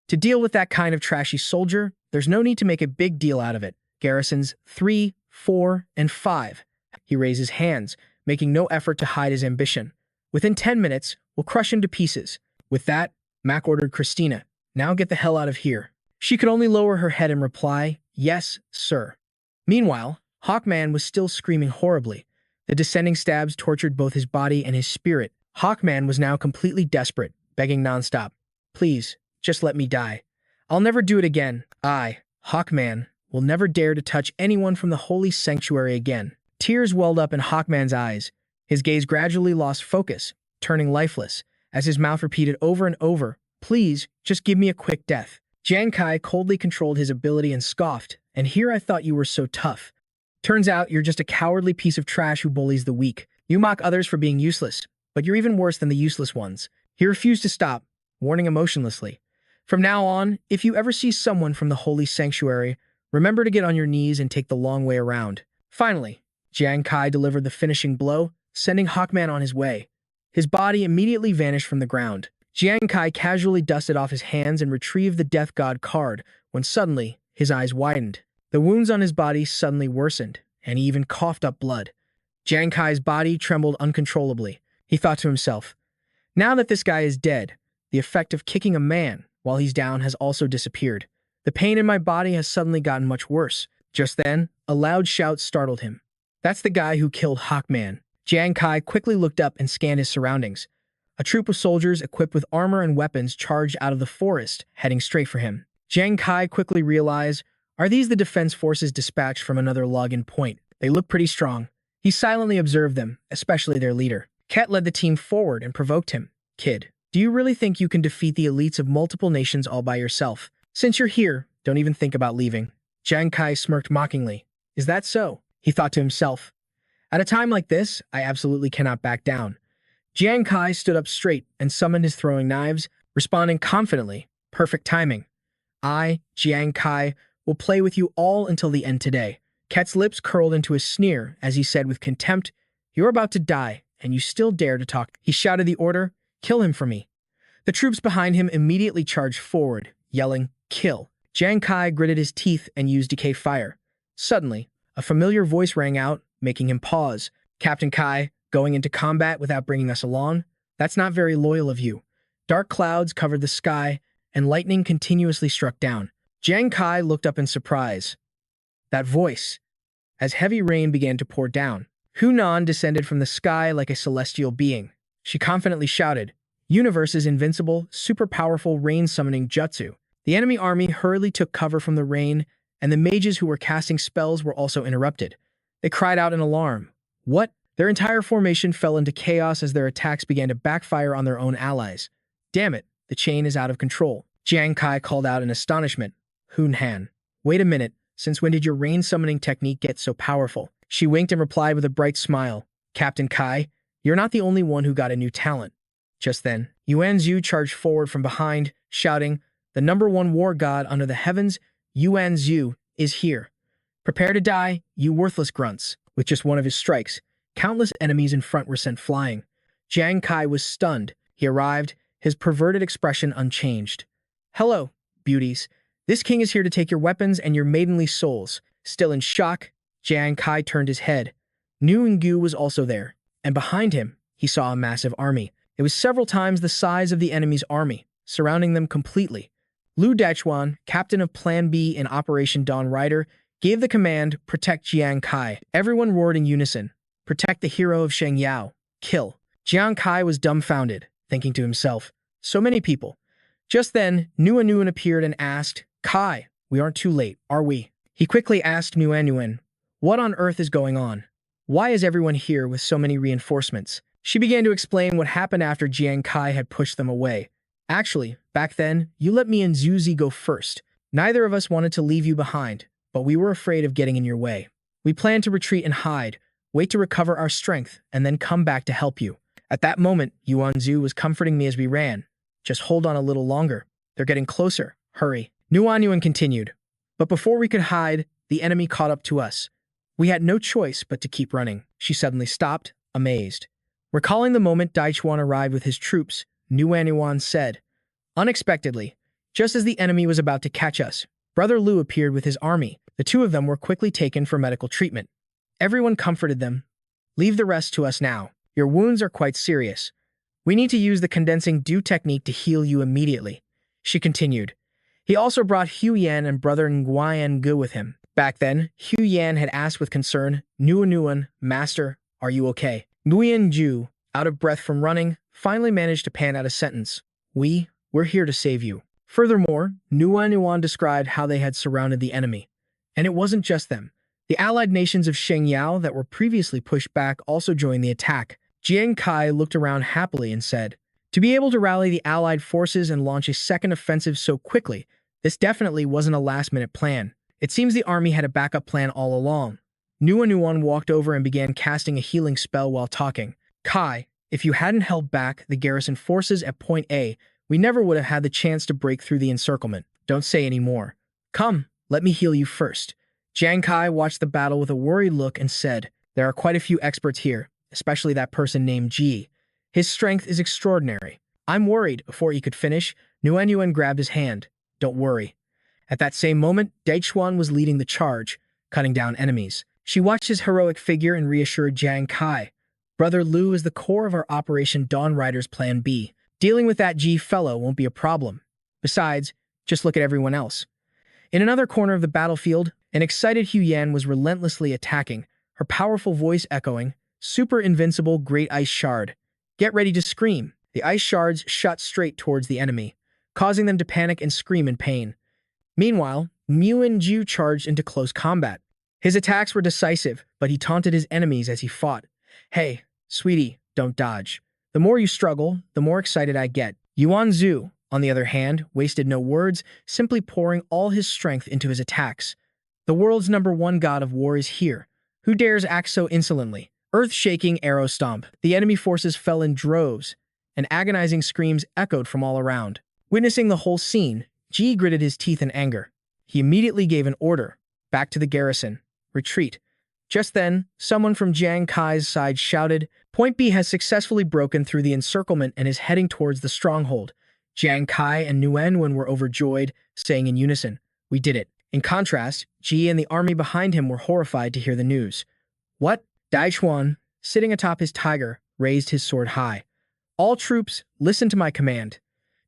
To deal with that kind of trashy soldier, there's no need to make a big deal out of it. Garrisons 3, 4, and 5. He raised his hands, making no effort to hide his ambition. "Within 10 minutes, we'll crush him to pieces." With that, Mac ordered Christina, "Now get the hell out of here." She could only lower her head and reply, "Yes, sir." Meanwhile, Hawkman was still screaming horribly. The descending stabs tortured both his body and his spirit. Hawkman was now completely desperate, begging nonstop, "Please, just let me die. I'll never do it again. I, Hawkman, will never dare to touch anyone from the holy sanctuary again." Tears welled up in Hawkman's eyes. His gaze gradually lost focus, turning lifeless, as his mouth repeated over and over, "Please, just give me a quick death." Jiang Kai coldly controlled his ability and scoffed, "And here I thought you were so tough. Turns out you're just a cowardly piece of trash who bullies the weak. You mock others for being useless, but you're even worse than the useless ones." He refused to stop, warning emotionlessly, "From now on, if you ever see someone from the holy sanctuary, remember to get on your knees and take the long way around." Finally, Jiang Kai delivered the finishing blow, sending Hawkman on his way. His body immediately vanished from the ground. Jiang Kai casually dusted off his hands and retrieved the Death God card, when suddenly, his eyes widened. The wounds on his body suddenly worsened, and he even coughed up blood. Jiang Kai's body trembled uncontrollably. He thought to himself, "Now that this guy is dead, the effect of kicking a man while he's down has also disappeared. The pain in my body has suddenly gotten much worse." Just then, a loud shout startled him. "That's the guy who killed Hawkman." Jiang Kai quickly looked up and scanned his surroundings. A troop of soldiers equipped with armor and weapons charged out of the forest, heading straight for him. Jiang Kai quickly realized, are these the defense forces dispatched from another login point? They look pretty strong. He silently observed them, especially their leader. Ket led the team forward and provoked him. "Kid, do you really think you can defeat the elites of multiple nations all by yourself? Since you're here, don't even think about leaving." Jiang Kai smirked mockingly. "Is that so?" he thought to himself. "At a time like this, I absolutely cannot back down." Jiang Kai stood up straight and summoned his throwing knives, responding confidently. "Perfect timing. I, Jiang Kai, will play with you all until the end today." Ket's lips curled into a sneer as he said with contempt, "You're about to die, and you still dare to talk." He shouted the order, "Kill him for me." The troops behind him immediately charged forward, yelling, "Kill." Jiang Kai gritted his teeth and used decay fire. Suddenly, a familiar voice rang out, making him pause. "Captain Kai, going into combat without bringing us along? That's not very loyal of you." Dark clouds covered the sky, and lightning continuously struck down. Jiang Kai looked up in surprise. That voice. as heavy rain began to pour down. Hunan descended from the sky like a celestial being. She confidently shouted, "Universe's invincible, super powerful rain-summoning jutsu." The enemy army hurriedly took cover from the rain, and the mages who were casting spells were also interrupted. They cried out in alarm. What? Their entire formation fell into chaos as their attacks began to backfire on their own allies. Damn it, the chain is out of control. Jiang Kai called out in astonishment. Hunhan, wait a minute, since when did your rain-summoning technique get so powerful? She winked and replied with a bright smile. Captain Kai, you're not the only one who got a new talent. Just then, Yuan Zhu charged forward from behind, shouting, "The #1 war god under the heavens, Yuan Zhu, is here. Prepare to die, you worthless grunts." With just one of his strikes, countless enemies in front were sent flying. Jiang Kai was stunned. He arrived, his perverted expression unchanged. "Hello, beauties. This king is here to take your weapons and your maidenly souls." Still in shock, Jiang Kai turned his head. Nu Ngu was also there, and behind him, he saw a massive army. It was several times the size of the enemy's army, surrounding them completely. Lu Dachuan, captain of Plan B in Operation Dawn Rider, gave the command, "Protect Jiang Kai." Everyone roared in unison, "Protect the hero of Shengyao. Kill." Jiang Kai was dumbfounded, thinking to himself, "So many people." Just then, Nuan appeared and asked, "Kai, we aren't too late, are we?" He quickly asked Nuan, "What on earth is going on? Why is everyone here with so many reinforcements?" She began to explain what happened after Jiang Kai had pushed them away. "Actually, back then, you let me and Zuzi go first. Neither of us wanted to leave you behind, but we were afraid of getting in your way. We planned to retreat and hide, wait to recover our strength, and then come back to help you. At that moment, Yuan Zhu was comforting me as we ran. Just hold on a little longer. They're getting closer. Hurry." Nuan continued. "But before we could hide, the enemy caught up to us. We had no choice but to keep running." She suddenly stopped, amazed. Recalling the moment Daichuan arrived with his troops, Nuan said, "Unexpectedly, just as the enemy was about to catch us, Brother Lu appeared with his army. The two of them were quickly taken for medical treatment. Everyone comforted them. Leave the rest to us now. Your wounds are quite serious. We need to use the condensing dew technique to heal you immediately." She continued. He also brought Hu Yan and Brother Nguyen Gu with him. Back then, Hu Yan had asked with concern, "Nuan, Master, are you okay?" Nguyen Ju, out of breath from running, finally managed to pan out a sentence. We're here to save you." Furthermore, Nuan described how they had surrounded the enemy. And it wasn't just them. The allied nations of Shengyao that were previously pushed back also joined the attack. Jiang Kai looked around happily and said, "To be able to rally the allied forces and launch a second offensive so quickly, this definitely wasn't a last-minute plan. It seems the army had a backup plan all along." Nuan walked over and began casting a healing spell while talking. "Kai, if you hadn't held back the garrison forces at Point A, we never would have had the chance to break through the encirclement. Don't say any more. Come, let me heal you first." Jiang Kai watched the battle with a worried look and said, "There are quite a few experts here, especially that person named Ji. His strength is extraordinary." "I'm worried." Before he could finish, Nuan grabbed his hand. "Don't worry." At that same moment, Daichuan was leading the charge, cutting down enemies. She watched his heroic figure and reassured Jiang Kai. "Brother Lu is the core of our Operation Dawn Rider's Plan B. Dealing with that G fellow won't be a problem. Besides, just look at everyone else." In another corner of the battlefield, an excited Hu Yan was relentlessly attacking, her powerful voice echoing, "Super invincible great ice shard. Get ready to scream." The ice shards shot straight towards the enemy, causing them to panic and scream in pain. Meanwhile, Nguyen Ju charged into close combat. His attacks were decisive, but he taunted his enemies as he fought. "Hey, sweetie, don't dodge. The more you struggle, the more excited I get." Yuan Zhu, on the other hand, wasted no words, simply pouring all his strength into his attacks. "The world's #1 god of war is here. Who dares act so insolently?" Earth-shaking arrow stomp. The enemy forces fell in droves, and agonizing screams echoed from all around. Witnessing the whole scene, Ji gritted his teeth in anger. He immediately gave an order. "Back to the garrison. Retreat." Just then, someone from Jiang Kai's side shouted, "Point B has successfully broken through the encirclement and is heading towards the stronghold." Jiang Kai and Nuan were overjoyed, saying in unison, "We did it." In contrast, Ji and the army behind him were horrified to hear the news. "What?" Daichuan, sitting atop his tiger, raised his sword high. "All troops, listen to my command.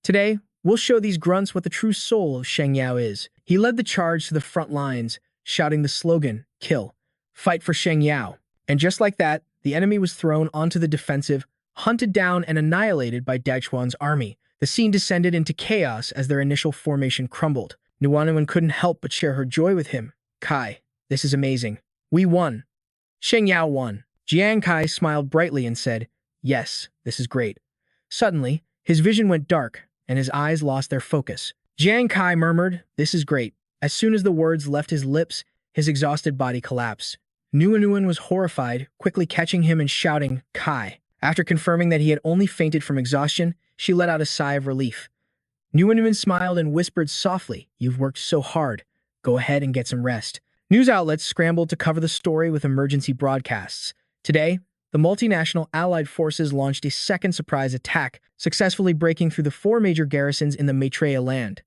Today, we'll show these grunts what the true soul of Shengyao is." He led the charge to the front lines, shouting the slogan, "Kill." fight for Sheng Yao. And just like that, the enemy was thrown onto the defensive, hunted down and annihilated by Dachuan's army. The scene descended into chaos as their initial formation crumbled. Nuanuan couldn't help but share her joy with him. Kai, this is amazing. We won. Sheng Yao won. Jiang Kai smiled brightly and said, yes, this is great. Suddenly, his vision went dark, and his eyes lost their focus. Jiang Kai murmured, this is great. As soon as the words left his lips, his exhausted body collapsed. Nuanuan was horrified, quickly catching him and shouting, Kai. After confirming that he had only fainted from exhaustion, she let out a sigh of relief. Nuanuan smiled and whispered softly, you've worked so hard. Go ahead and get some rest. News outlets scrambled to cover the story with emergency broadcasts. Today, the multinational Allied forces launched a second surprise attack, successfully breaking through the 4 major garrisons in the Maitreya land.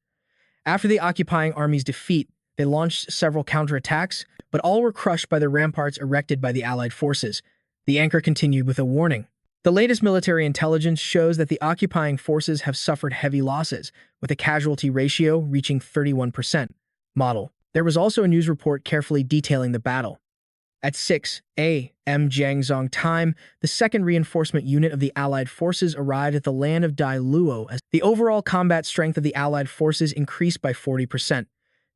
After the occupying army's defeat, they launched several counterattacks, but all were crushed by the ramparts erected by the Allied forces. The anchor continued with a warning. The latest military intelligence shows that the occupying forces have suffered heavy losses, with a casualty ratio reaching 31%. Model. There was also a news report carefully detailing the battle. At 6 a.m. Jiangzhou time, the second reinforcement unit of the Allied forces arrived at the land of Dai Luo as the overall combat strength of the Allied forces increased by 40%.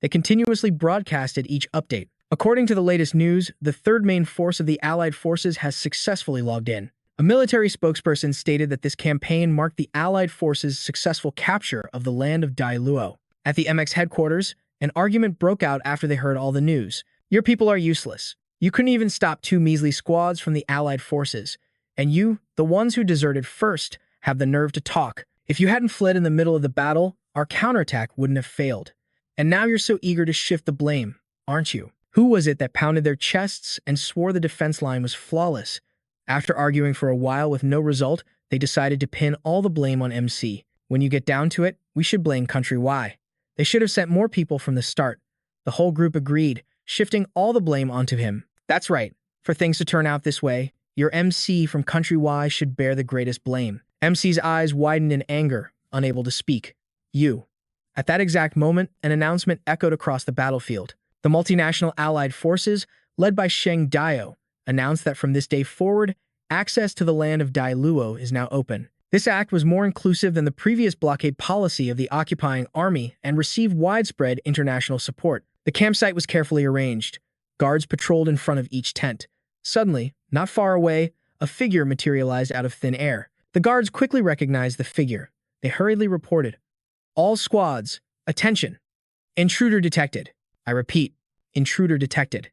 They continuously broadcasted each update. According to the latest news, the third main force of the Allied forces has successfully logged in. A military spokesperson stated that this campaign marked the Allied forces' successful capture of the land of Dai Luo. At the MX headquarters, an argument broke out after they heard all the news. Your people are useless. You couldn't even stop 2 measly squads from the Allied forces. And you, the ones who deserted first, have the nerve to talk. If you hadn't fled in the middle of the battle, our counterattack wouldn't have failed. And now you're so eager to shift the blame, aren't you? Who was it that pounded their chests and swore the defense line was flawless? After arguing for a while with no result, they decided to pin all the blame on MC. When you get down to it, we should blame Country Y. They should have sent more people from the start. The whole group agreed, shifting all the blame onto him. That's right. For things to turn out this way, your MC from Country Y should bear the greatest blame. MC's eyes widened in anger, unable to speak. You. At that exact moment, an announcement echoed across the battlefield. The multinational Allied forces, led by Sheng Dao, announced that from this day forward, access to the land of Dai Luo is now open. This act was more inclusive than the previous blockade policy of the occupying army and received widespread international support. The campsite was carefully arranged. Guards patrolled in front of each tent. Suddenly, not far away, a figure materialized out of thin air. The guards quickly recognized the figure. They hurriedly reported, all squads, attention! Intruder detected. I repeat, intruder detected.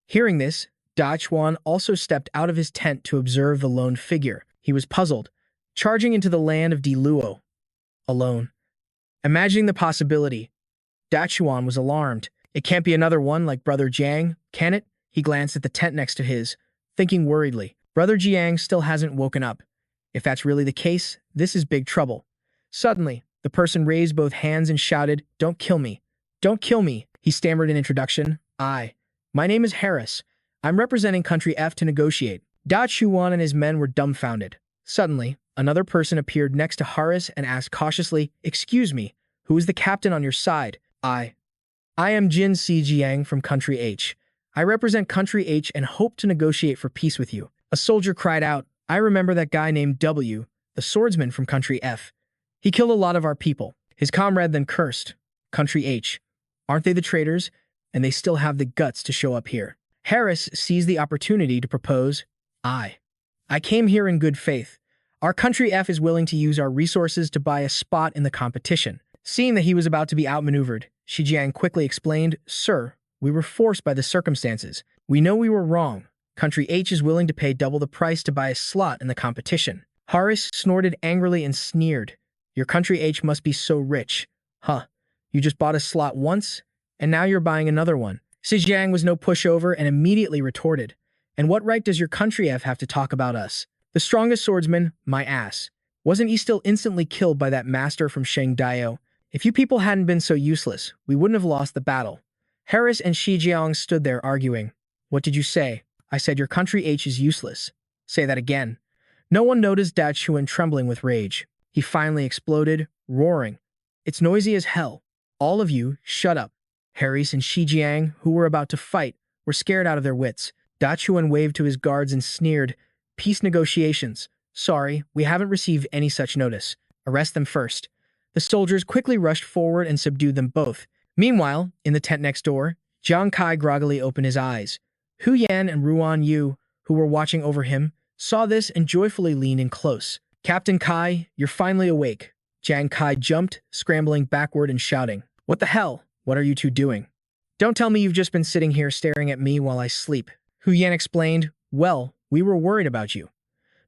Hearing this, Dachuan also stepped out of his tent to observe the lone figure. He was puzzled, charging into the land of Di Luo. Alone. Imagining the possibility, Dachuan was alarmed. It can't be another one like Brother Jiang, can it? He glanced at the tent next to his, thinking worriedly. Brother Jiang still hasn't woken up. If that's really the case, this is big trouble. Suddenly, the person raised both hands and shouted, don't kill me. Don't kill me. He stammered in introduction. My name is Harris. I'm representing Country F to negotiate. Da Chuan and his men were dumbfounded. Suddenly, another person appeared next to Harris and asked cautiously, excuse me, who is the captain on your side? I am Jin Si Jiang from Country H. I represent Country H and hope to negotiate for peace with you. A soldier cried out, I remember that guy named W, the swordsman from Country F. He killed a lot of our people. His comrade then cursed, Country H. Aren't they the traitors? And they still have the guts to show up here. Harris seized the opportunity to propose, I came here in good faith. Our Country F is willing to use our resources to buy a spot in the competition. Seeing that he was about to be outmaneuvered, Shi Jiang quickly explained, Sir, we were forced by the circumstances. We know we were wrong. Country H is willing to pay double the price to buy a slot in the competition. Harris snorted angrily and sneered. Your Country H must be so rich. Huh, you just bought a slot once, and now you're buying another one. Si Jiang was no pushover and immediately retorted. And what right does your Country F have to talk about us? The strongest swordsman, my ass. Wasn't he still instantly killed by that master from Sheng Dao? If you people hadn't been so useless, we wouldn't have lost the battle. Harris and Shi Jiang stood there arguing. What did you say? I said your Country H is useless. Say that again. No one noticed Da Chuan trembling with rage. He finally exploded, roaring. It's noisy as hell. All of you, shut up. Harris and Shi Jiang, who were about to fight, were scared out of their wits. Dachuan waved to his guards and sneered, "Peace negotiations. Sorry, we haven't received any such notice. Arrest them first." The soldiers quickly rushed forward and subdued them both. Meanwhile, in the tent next door, Jiang Kai groggily opened his eyes. Hu Yan and Ruan Yu, who were watching over him, saw this and joyfully leaned in close. "Captain Kai, you're finally awake." Jiang Kai jumped, scrambling backward and shouting, "What the hell? What are you two doing? Don't tell me you've just been sitting here staring at me while I sleep." Hu Yan explained, "Well, we were worried about you.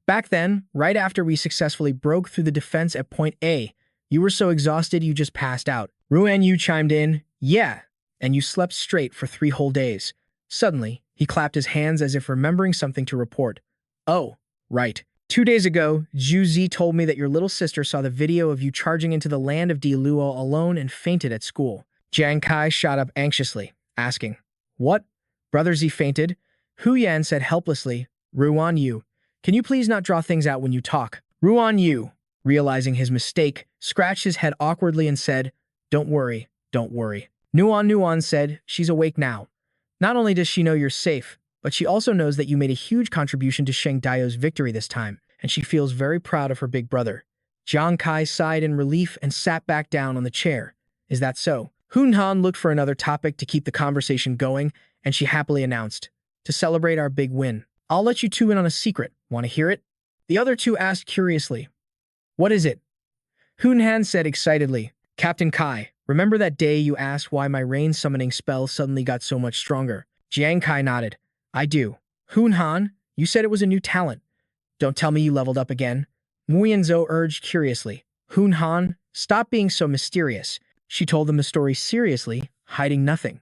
Back then, right after we successfully broke through the defense at point A, you were so exhausted you just passed out." Ruan Yu chimed in, "Yeah, and you slept straight for 3 whole days." Suddenly, he clapped his hands as if remembering something to report. "Oh, right. 2 days ago, Zhu Zi told me that your little sister saw the video of you charging into the land of Diluo alone and fainted at school." Jiang Kai shot up anxiously, asking, "What? Brother Zi fainted?" Hu Yan said helplessly, "Ruan Yu, can you please not draw things out when you talk?" Ruan Yu, realizing his mistake, scratched his head awkwardly and said, "Don't worry, don't worry." Nuan said, "She's awake now. Not only does she know you're safe, but she also knows that you made a huge contribution to Sheng Daio's victory this time, and she feels very proud of her big brother." Jiang Kai sighed in relief and sat back down on the chair. "Is that so?" Hun Han looked for another topic to keep the conversation going, and she happily announced, "To celebrate our big win, I'll let you two in on a secret. Want to hear it?" The other two asked curiously, "What is it?" Hun Han said excitedly, "Captain Kai, remember that day you asked why my rain summoning spell suddenly got so much stronger?" Jiang Kai nodded. "I do." "Hun Han, you said it was a new talent. Don't tell me you leveled up again." Muyanzhou urged curiously. "Hun Han, stop being so mysterious." She told them the story seriously, hiding nothing.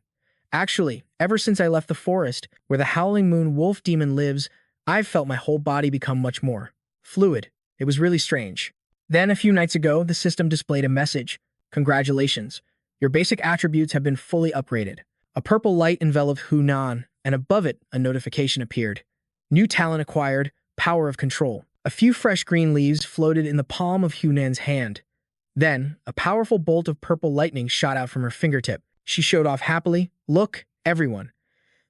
"Actually, ever since I left the forest, where the Howling Moon Wolf Demon lives, I've felt my whole body become much more fluid. It was really strange. Then, a few nights ago, the system displayed a message. Congratulations. Your basic attributes have been fully upgraded." A purple light enveloped Hunan, and above it, a notification appeared. New talent acquired, power of control. A few fresh green leaves floated in the palm of Hunan's hand. Then, a powerful bolt of purple lightning shot out from her fingertip. She showed off happily, "Look, everyone.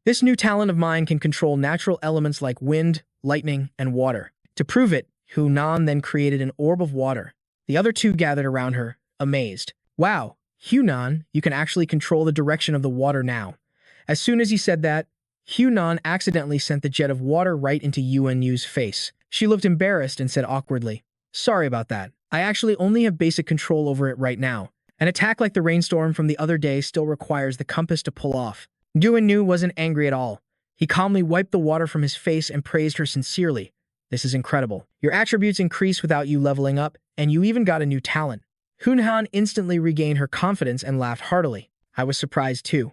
This new talent of mine can control natural elements like wind, lightning, and water." To prove it, Hunan then created an orb of water. The other two gathered around her, amazed. "Wow, Hunan, you can actually control the direction of the water now." As soon as he said that, Hunan accidentally sent the jet of water right into Yuan Yu's face. She looked embarrassed and said awkwardly, "Sorry about that. I actually only have basic control over it right now. An attack like the rainstorm from the other day still requires the compass to pull off." Yuan Yu wasn't angry at all. He calmly wiped the water from his face and praised her sincerely. "This is incredible. Your attributes increase without you leveling up, and you even got a new talent." Hunhan instantly regained her confidence and laughed heartily. "I was surprised too.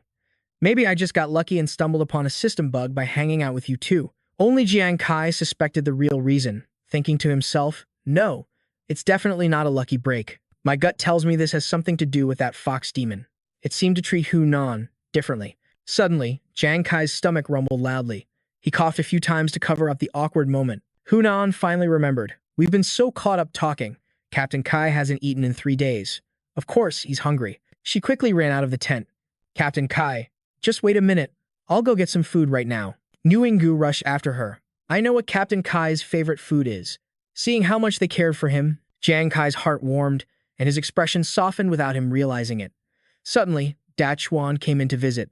Maybe I just got lucky and stumbled upon a system bug by hanging out with you two." Only Jiang Kai suspected the real reason, thinking to himself, "No, it's definitely not a lucky break. My gut tells me this has something to do with that fox demon." It seemed to treat Hunan differently. Suddenly, Jiang Kai's stomach rumbled loudly. He coughed a few times to cover up the awkward moment. Hunan finally remembered. "We've been so caught up talking. Captain Kai hasn't eaten in 3 days. Of course, he's hungry." She quickly ran out of the tent. "Captain Kai, just wait a minute. I'll go get some food right now." Nguyengu rushed after her. "I know what Captain Kai's favorite food is." Seeing how much they cared for him, Jiang Kai's heart warmed, and his expression softened without him realizing it. Suddenly, Dachuan came in to visit.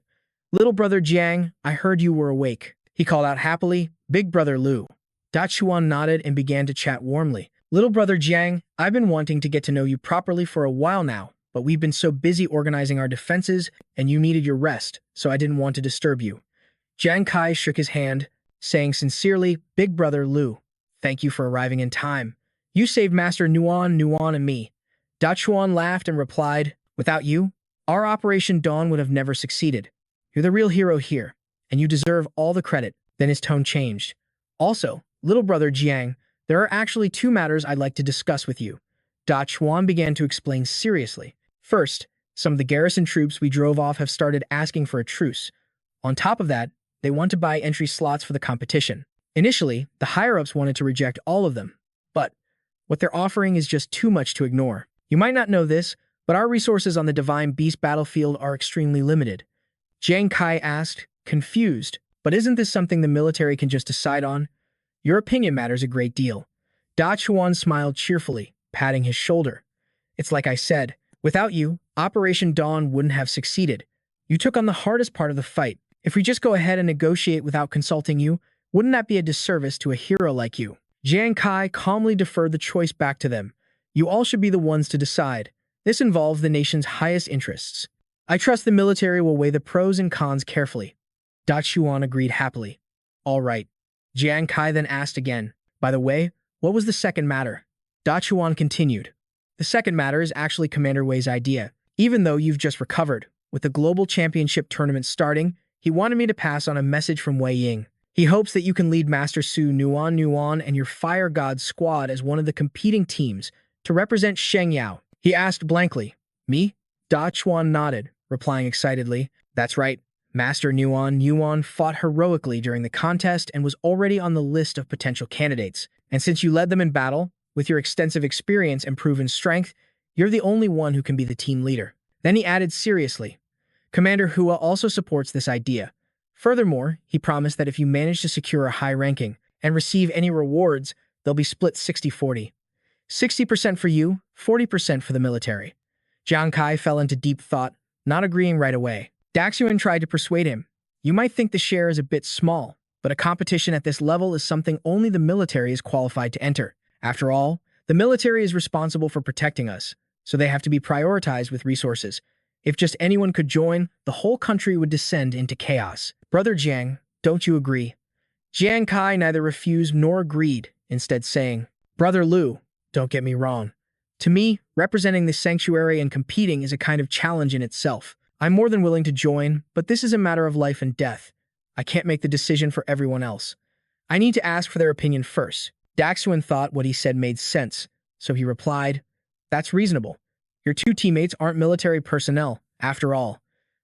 "Little brother Jiang, I heard you were awake." He called out happily, "Big brother Lu." Dachuan nodded and began to chat warmly. "Little brother Jiang, I've been wanting to get to know you properly for a while now, but we've been so busy organizing our defenses, and you needed your rest, so I didn't want to disturb you." Jiang Kai shook his hand, saying sincerely, "Big brother Lu, thank you for arriving in time. You saved Master Nuan, and me." Dachuan laughed and replied, "Without you, our Operation Dawn would have never succeeded. You're the real hero here, and you deserve all the credit." Then his tone changed. "Also, little brother Jiang, there are actually 2 matters I'd like to discuss with you." Dachuan began to explain seriously. "First, some of the garrison troops we drove off have started asking for a truce. On top of that, they want to buy entry slots for the competition. Initially, the higher-ups wanted to reject all of them, but what they're offering is just too much to ignore. You might not know this, but our resources on the Divine Beast battlefield are extremely limited." Jiang Kai asked, confused, But isn't this something the military can just decide on? Your opinion matters a great deal. Da Chuan smiled cheerfully, patting his shoulder. It's like I said, without you, Operation Dawn wouldn't have succeeded. You took on the hardest part of the fight. If we just go ahead and negotiate without consulting you, wouldn't that be a disservice to a hero like you? Jiang Kai calmly deferred the choice back to them. You all should be the ones to decide. This involves the nation's highest interests. I trust the military will weigh the pros and cons carefully. Da Chuan agreed happily. All right. Jiang Kai then asked again. By the way, what was the second matter? Da Chuan continued. The second matter is actually Commander Wei's idea. Even though you've just recovered, with the Global Championship tournament starting, he wanted me to pass on a message from Wei Ying. He hopes that you can lead Master Su Nuan and your Fire God squad as one of the competing teams to represent Sheng Yao. He asked blankly. Me? Da Chuan nodded, replying excitedly. That's right. Master Yuan fought heroically during the contest and was already on the list of potential candidates. And since you led them in battle, with your extensive experience and proven strength, you're the only one who can be the team leader. Then he added seriously. Commander Hua also supports this idea. Furthermore, he promised that if you manage to secure a high ranking and receive any rewards, they'll be split 60-40. 60% for you, 40% for the military. Jiang Kai fell into deep thought, not agreeing right away. Daxuan tried to persuade him. You might think the share is a bit small, but a competition at this level is something only the military is qualified to enter. After all, the military is responsible for protecting us, so they have to be prioritized with resources. If just anyone could join, the whole country would descend into chaos. Brother Jiang, don't you agree? Jiang Kai neither refused nor agreed, instead saying, Brother Liu, don't get me wrong. To me, representing the sanctuary and competing is a kind of challenge in itself. I'm more than willing to join, but this is a matter of life and death. I can't make the decision for everyone else. I need to ask for their opinion first. Daxuan thought what he said made sense, so he replied, That's reasonable. Your two teammates aren't military personnel, after all.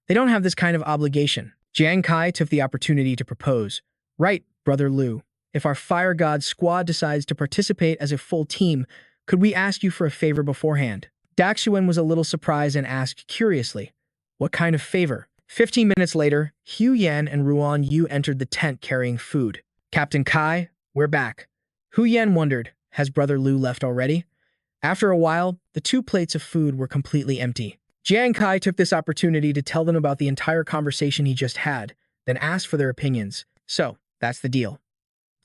They don't have this kind of obligation. Jiang Kai took the opportunity to propose. Right, Brother Liu. If our Fire God squad decides to participate as a full team, could we ask you for a favor beforehand? Daxuan was a little surprised and asked curiously, What kind of favor? 15 minutes later, Hu Yan and Ruan Yu entered the tent carrying food. Captain Kai, we're back. Hu Yan wondered, has Brother Liu left already? After a while, the 2 plates of food were completely empty. Jiang Kai took this opportunity to tell them about the entire conversation he just had, then asked for their opinions. So, that's the deal.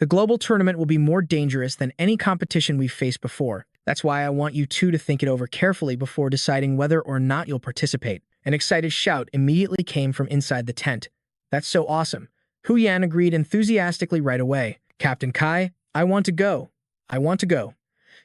The global tournament will be more dangerous than any competition we've faced before. That's why I want you two to think it over carefully before deciding whether or not you'll participate. An excited shout immediately came from inside the tent. That's so awesome. Hu Yan agreed enthusiastically right away. Captain Kai, I want to go. I want to go.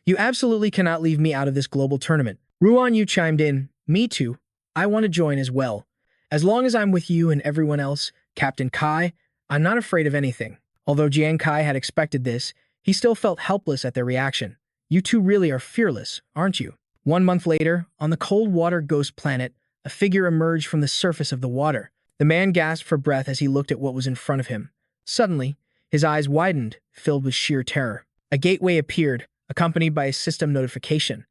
You absolutely cannot leave me out of this global tournament. Ruan Yu chimed in. Me too. I want to join as well. As long as I'm with you and everyone else, Captain Kai, I'm not afraid of anything. Although Jiang Kai had expected this, he still felt helpless at their reaction. You two really are fearless, aren't you? 1 month later, on the cold water ghost planet, a figure emerged from the surface of the water. The man gasped for breath as he looked at what was in front of him. Suddenly, his eyes widened, filled with sheer terror. A gateway appeared, accompanied by a system notification.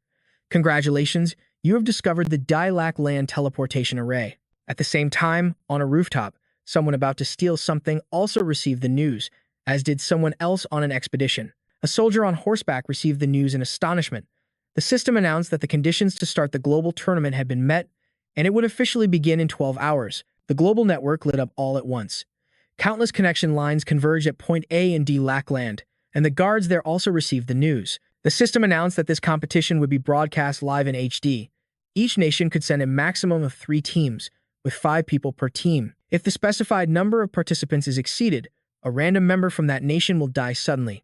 Congratulations, you have discovered the Dilac Land teleportation array. At the same time, on a rooftop, someone about to steal something also received the news, as did someone else on an expedition. A soldier on horseback received the news in astonishment. The system announced that the conditions to start the global tournament had been met, and it would officially begin in 12 hours. The global network lit up all at once. Countless connection lines converged at Point A in Dilac Land, and the guards there also received the news. The system announced that this competition would be broadcast live in HD. Each nation could send a maximum of 3 teams, with 5 people per team. If the specified number of participants is exceeded, a random member from that nation will die suddenly.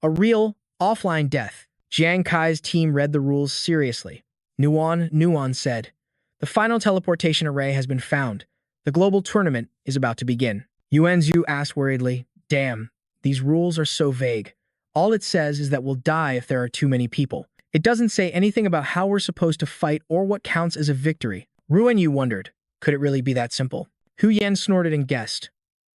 A real, offline death. Jiang Kai's team read the rules seriously. Nuan said, The final teleportation array has been found. The global tournament is about to begin. Yuan Zhu asked worriedly, Damn, these rules are so vague. All it says is that we'll die if there are too many people. It doesn't say anything about how we're supposed to fight or what counts as a victory. Ruan Yu wondered, could it really be that simple? Hu Yan snorted and guessed.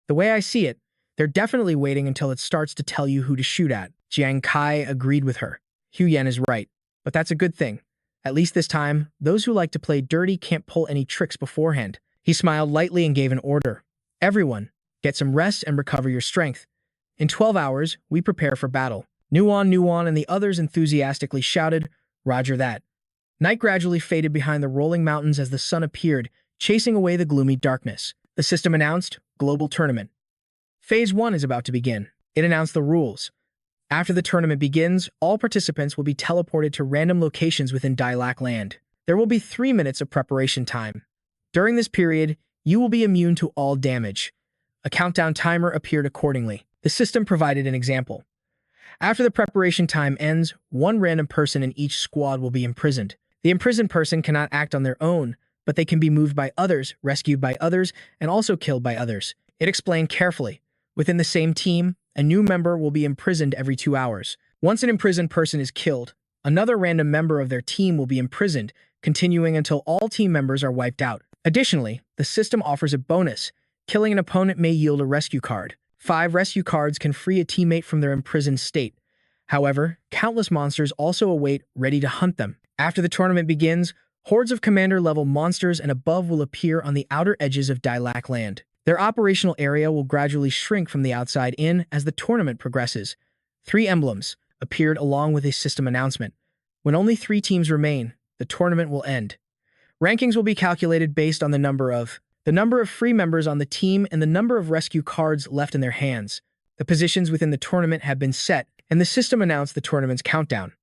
The way I see it, they're definitely waiting until it starts to tell you who to shoot at. Jiang Kai agreed with her. Hu Yan is right, but that's a good thing. At least this time, those who like to play dirty can't pull any tricks beforehand. He smiled lightly and gave an order. Everyone, Get some rest and recover your strength. In 12 hours, we prepare for battle. Nuon, and the others enthusiastically shouted, Roger that. Night gradually faded behind the rolling mountains as the sun appeared, chasing away the gloomy darkness. The system announced, Global Tournament. Phase 1 is about to begin. It announced the rules. After the tournament begins, all participants will be teleported to random locations within Dilac Land. There will be 3 minutes of preparation time. During this period, you will be immune to all damage. A countdown timer appeared accordingly. The system provided an example. After the preparation time ends, 1 random person in each squad will be imprisoned. The imprisoned person cannot act on their own, but they can be moved by others, rescued by others, and also killed by others. It explained carefully. Within the same team, a new member will be imprisoned every 2 hours. Once an imprisoned person is killed, another random member of their team will be imprisoned, continuing until all team members are wiped out. Additionally, the system offers a bonus. Killing an opponent may yield a rescue card. 5 rescue cards can free a teammate from their imprisoned state. However, countless monsters also await, ready to hunt them. After the tournament begins, hordes of commander-level monsters and above will appear on the outer edges of Dilac Land. Their operational area will gradually shrink from the outside in as the tournament progresses. 3 emblems appeared along with a system announcement. When only 3 teams remain, the tournament will end. Rankings will be calculated based on the number of free members on the team and the number of rescue cards left in their hands. The positions within the tournament have been set, and the system announced the tournament's countdown.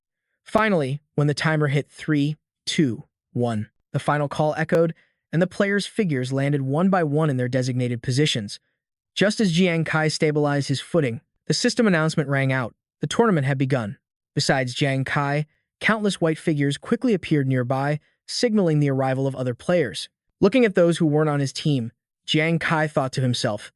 Finally, when the timer hit 3, 2, 1, the final call echoed, and the players' figures landed one by one in their designated positions. Just as Jiang Kai stabilized his footing, the system announcement rang out. The tournament had begun. Besides Jiang Kai, countless white figures quickly appeared nearby, signaling the arrival of other players. Looking at those who weren't on his team, Jiang Kai thought to himself,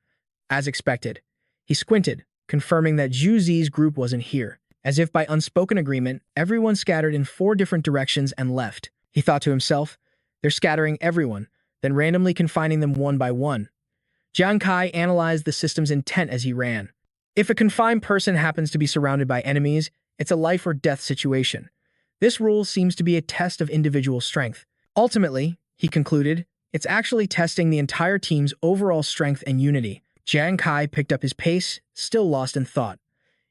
as expected. He squinted, confirming that Zhu Zi's group wasn't here. As if by unspoken agreement, everyone scattered in 4 different directions and left. He thought to himself, they're scattering everyone, then randomly confining them one by one. Jiang Kai analyzed the system's intent as he ran. If a confined person happens to be surrounded by enemies, it's a life or death situation. This rule seems to be a test of individual strength. Ultimately, he concluded, it's actually testing the entire team's overall strength and unity. Jiang Kai picked up his pace, still lost in thought.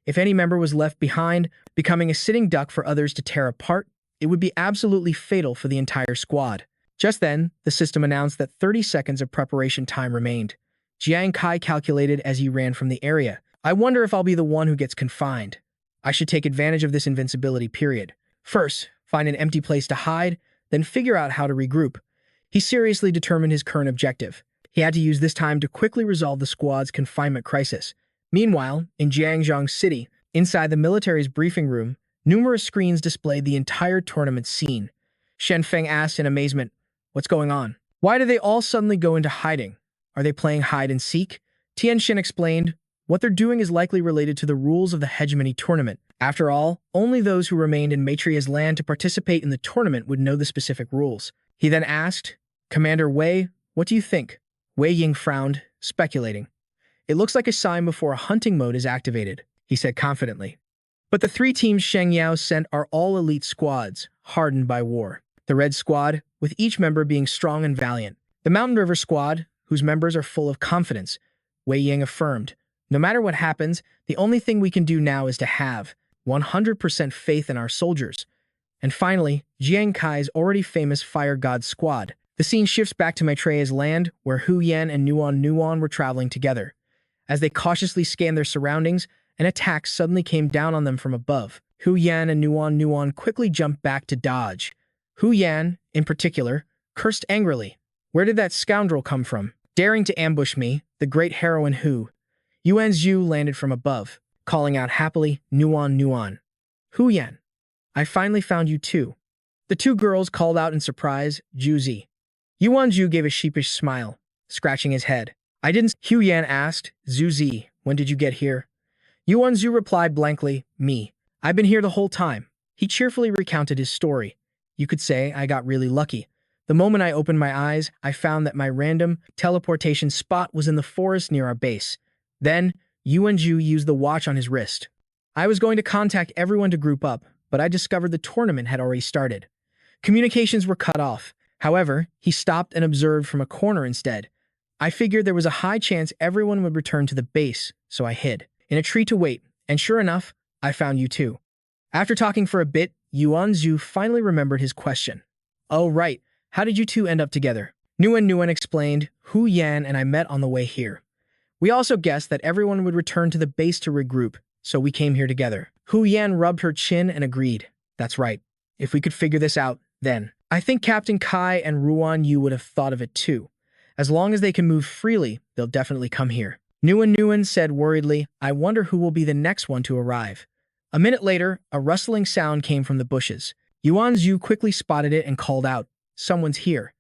If any member was left behind, becoming a sitting duck for others to tear apart, it would be absolutely fatal for the entire squad. Just then, the system announced that 30 seconds of preparation time remained. Jiang Kai calculated as he ran from the area. I wonder if I'll be the one who gets confined. I should take advantage of this invincibility period. First, find an empty place to hide, then figure out how to regroup. He seriously determined his current objective. He had to use this time to quickly resolve the squad's confinement crisis. Meanwhile, in Jiangzhou City, inside the military's briefing room, numerous screens displayed the entire tournament scene. Shen Feng asked in amazement, what's going on? Why do they all suddenly go into hiding? Are they playing hide and seek? Tian Shen explained, what they're doing is likely related to the rules of the hegemony tournament. After all, only those who remained in Maitreya's land to participate in the tournament would know the specific rules. He then asked, Commander Wei, what do you think? Wei Ying frowned, speculating. It looks like a sign before a hunting mode is activated, he said confidently. But the 3 teams Sheng Yao sent are all elite squads, hardened by war. The Red Squad, with each member being strong and valiant. The Mountain River Squad, whose members are full of confidence, Wei Ying affirmed. No matter what happens, the only thing we can do now is to have 100% faith in our soldiers. And finally, Jiang Kai's already famous Fire God Squad. The scene shifts back to Maitreya's land, where Hu Yan and Nuon were traveling together. As they cautiously scanned their surroundings, an attack suddenly came down on them from above. Hu Yan and Nuon quickly jumped back to dodge. Hu Yan, in particular, cursed angrily. Where did that scoundrel come from? Daring to ambush me, the great heroine Hu. Yuan Zhu landed from above, calling out happily, Nuon. Hu Yan, I finally found you too. The 2 girls called out in surprise, Zhu Zi. Yuan Zhu gave a sheepish smile, scratching his head. I didn't. Hu Yan asked, Zhu Zi, when did you get here? Yuan Zhu replied blankly, me. I've been here the whole time. He cheerfully recounted his story. You could say I got really lucky. The moment I opened my eyes, I found that my random teleportation spot was in the forest near our base. Then, Yuan Zhu used the watch on his wrist. I was going to contact everyone to group up, but I discovered the tournament had already started. Communications were cut off. However, he stopped and observed from a corner instead. I figured there was a high chance everyone would return to the base, so I hid in a tree to wait, and sure enough, I found you too. After talking for a bit, Yuan Zhu finally remembered his question. Oh right, how did you two end up together? Nguyen explained, Hu Yan and I met on the way here. We also guessed that everyone would return to the base to regroup, so we came here together. Hu Yan rubbed her chin and agreed. That's right. If we could figure this out, then. I think Captain Kai and Ruan Yu would have thought of it too. As long as they can move freely, they'll definitely come here. Nguyen said worriedly, I wonder who will be the next one to arrive. A minute later, a rustling sound came from the bushes. Yuan Zhu quickly spotted it and called out, Someone's here.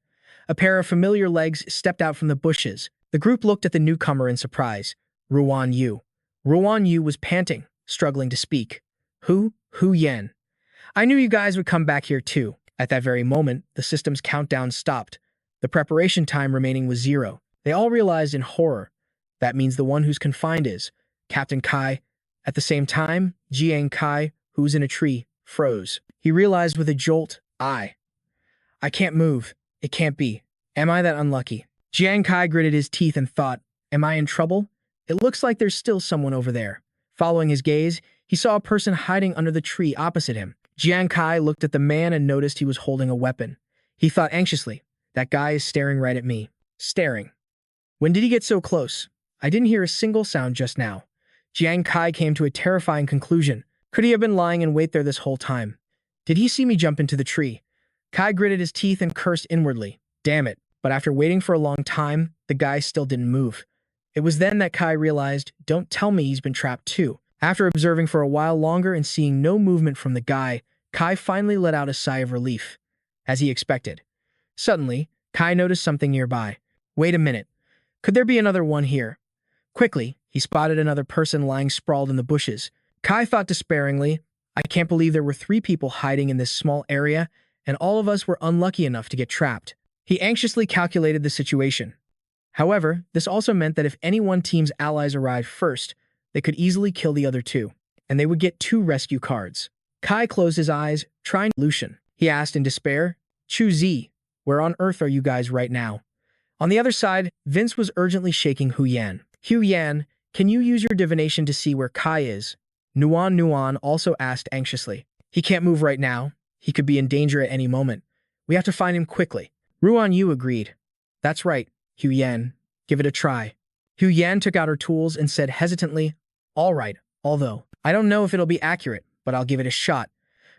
A pair of familiar legs stepped out from the bushes. The group looked at the newcomer in surprise. Ruan Yu. Ruan Yu was panting, struggling to speak. Hu Yan. I knew you guys would come back here too. At that very moment, the system's countdown stopped. The preparation time remaining was 0. They all realized in horror. That means the one who's confined is Captain Kai. At the same time, Jiang Kai, who was in a tree, froze. He realized with a jolt, I can't move. It can't be. Am I that unlucky? Jiang Kai gritted his teeth and thought, am I in trouble? It looks like there's still someone over there. Following his gaze, he saw a person hiding under the tree opposite him. Jiang Kai looked at the man and noticed he was holding a weapon. He thought anxiously, that guy is staring right at me. Staring. When did he get so close? I didn't hear a single sound just now. Jiang Kai came to a terrifying conclusion. Could he have been lying in wait there this whole time? Did he see me jump into the tree? Kai gritted his teeth and cursed inwardly. Damn it. But after waiting for a long time, the guy still didn't move. It was then that Kai realized, don't tell me he's been trapped too. After observing for a while longer and seeing no movement from the guy, Kai finally let out a sigh of relief, as he expected. Suddenly, Kai noticed something nearby. Wait a minute. Could there be another one here? Quickly, he spotted another person lying sprawled in the bushes. Kai thought despairingly, I can't believe there were 3 people hiding in this small area, and all of us were unlucky enough to get trapped. He anxiously calculated the situation. However, this also meant that if any one team's allies arrived first, they could easily kill the other 2, and they would get 2 rescue cards. Kai closed his eyes, trying solution. He asked in despair, Chu Zi, where on earth are you guys right now? On the other side, Vince was urgently shaking Hu Yan. Hu Yan, can you use your divination to see where Kai is? Nuan also asked anxiously. He can't move right now. He could be in danger at any moment. We have to find him quickly. Ruan Yu agreed. That's right, Hu Yan. Give it a try. Hu Yan took out her tools and said hesitantly, all right, although I don't know if it'll be accurate, but I'll give it a shot.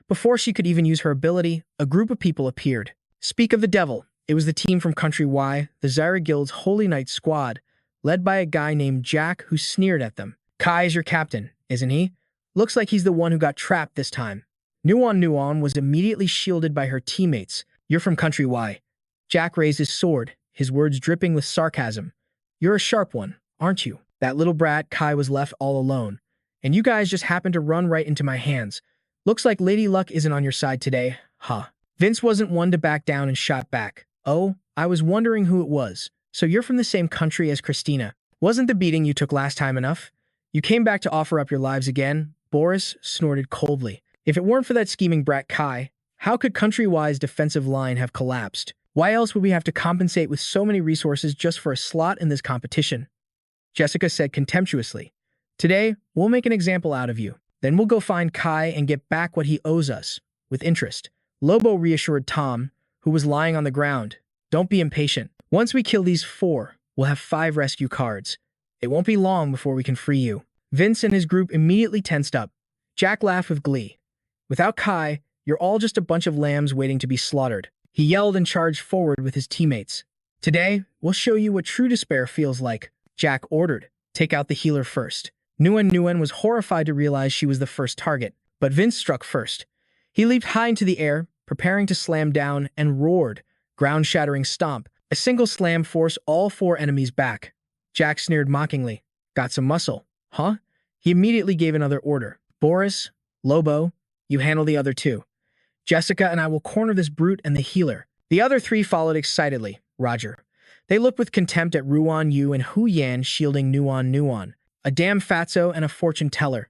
Before she could even use her ability, a group of people appeared. Speak of the devil, it was the team from Country Y, the Zyra Guild's Holy Knight squad, led by a guy named Jack who sneered at them. Kai is your captain, isn't he? Looks like he's the one who got trapped this time. Nuan was immediately shielded by her teammates. You're from Country Y. Jack raised his sword, his words dripping with sarcasm. You're a sharp one, aren't you? That little brat Kai was left all alone. And you guys just happened to run right into my hands. Looks like Lady Luck isn't on your side today, huh? Vince wasn't one to back down and shot back. Oh, I was wondering who it was. So you're from the same country as Christina. Wasn't the beating you took last time enough? You came back to offer up your lives again? Boris snorted coldly. If it weren't for that scheming brat Kai, how could Country Y's defensive line have collapsed? Why else would we have to compensate with so many resources just for a slot in this competition? Jessica said contemptuously. Today, we'll make an example out of you. Then we'll go find Kai and get back what he owes us, with interest. Lobo reassured Tom, who was lying on the ground. Don't be impatient. Once we kill these 4, we'll have 5 rescue cards. It won't be long before we can free you. Vince and his group immediately tensed up. Jack laughed with glee. Without Kai, you're all just a bunch of lambs waiting to be slaughtered. He yelled and charged forward with his teammates. Today, we'll show you what true despair feels like. Jack ordered. Take out the healer first. Nguyen was horrified to realize she was the first target, but Vince struck first. He leaped high into the air, preparing to slam down, and roared, ground-shattering stomp. A single slam forced all 4 enemies back. Jack sneered mockingly. Got some muscle, huh? He immediately gave another order. Boris, Lobo, you handle the other 2. Jessica and I will corner this brute and the healer. The other 3 followed excitedly. Roger. They looked with contempt at Ruan Yu and Hu Yan shielding Nuan. A damn fatso and a fortune teller.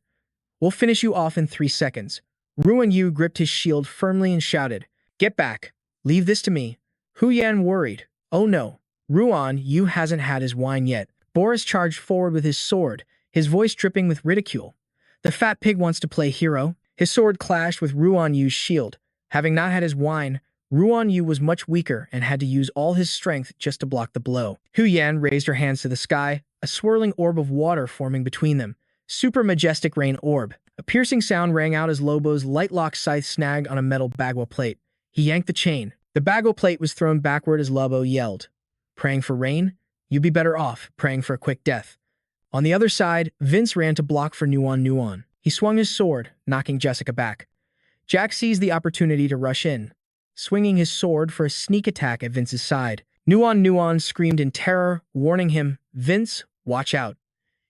We'll finish you off in 3 seconds. Ruan Yu gripped his shield firmly and shouted, Get back. Leave this to me. Hu Yan worried. Oh no. Ruan Yu hasn't had his wine yet. Boris charged forward with his sword, his voice dripping with ridicule. The fat pig wants to play hero. His sword clashed with Ruan Yu's shield. Having not had his wine, Ruan Yu was much weaker and had to use all his strength just to block the blow. Hu Yan raised her hands to the sky, a swirling orb of water forming between them. Super majestic rain orb. A piercing sound rang out as Lobo's light-lock scythe snagged on a metal bagua plate. He yanked the chain. The bagua plate was thrown backward as Lobo yelled, "Praying for rain? You'd be better off praying for a quick death." On the other side, Vince ran to block for Nuan. He swung his sword, knocking Jessica back. Jack seized the opportunity to rush in, swinging his sword for a sneak attack at Vince's side. Nuan screamed in terror, warning him, "Vince, watch out."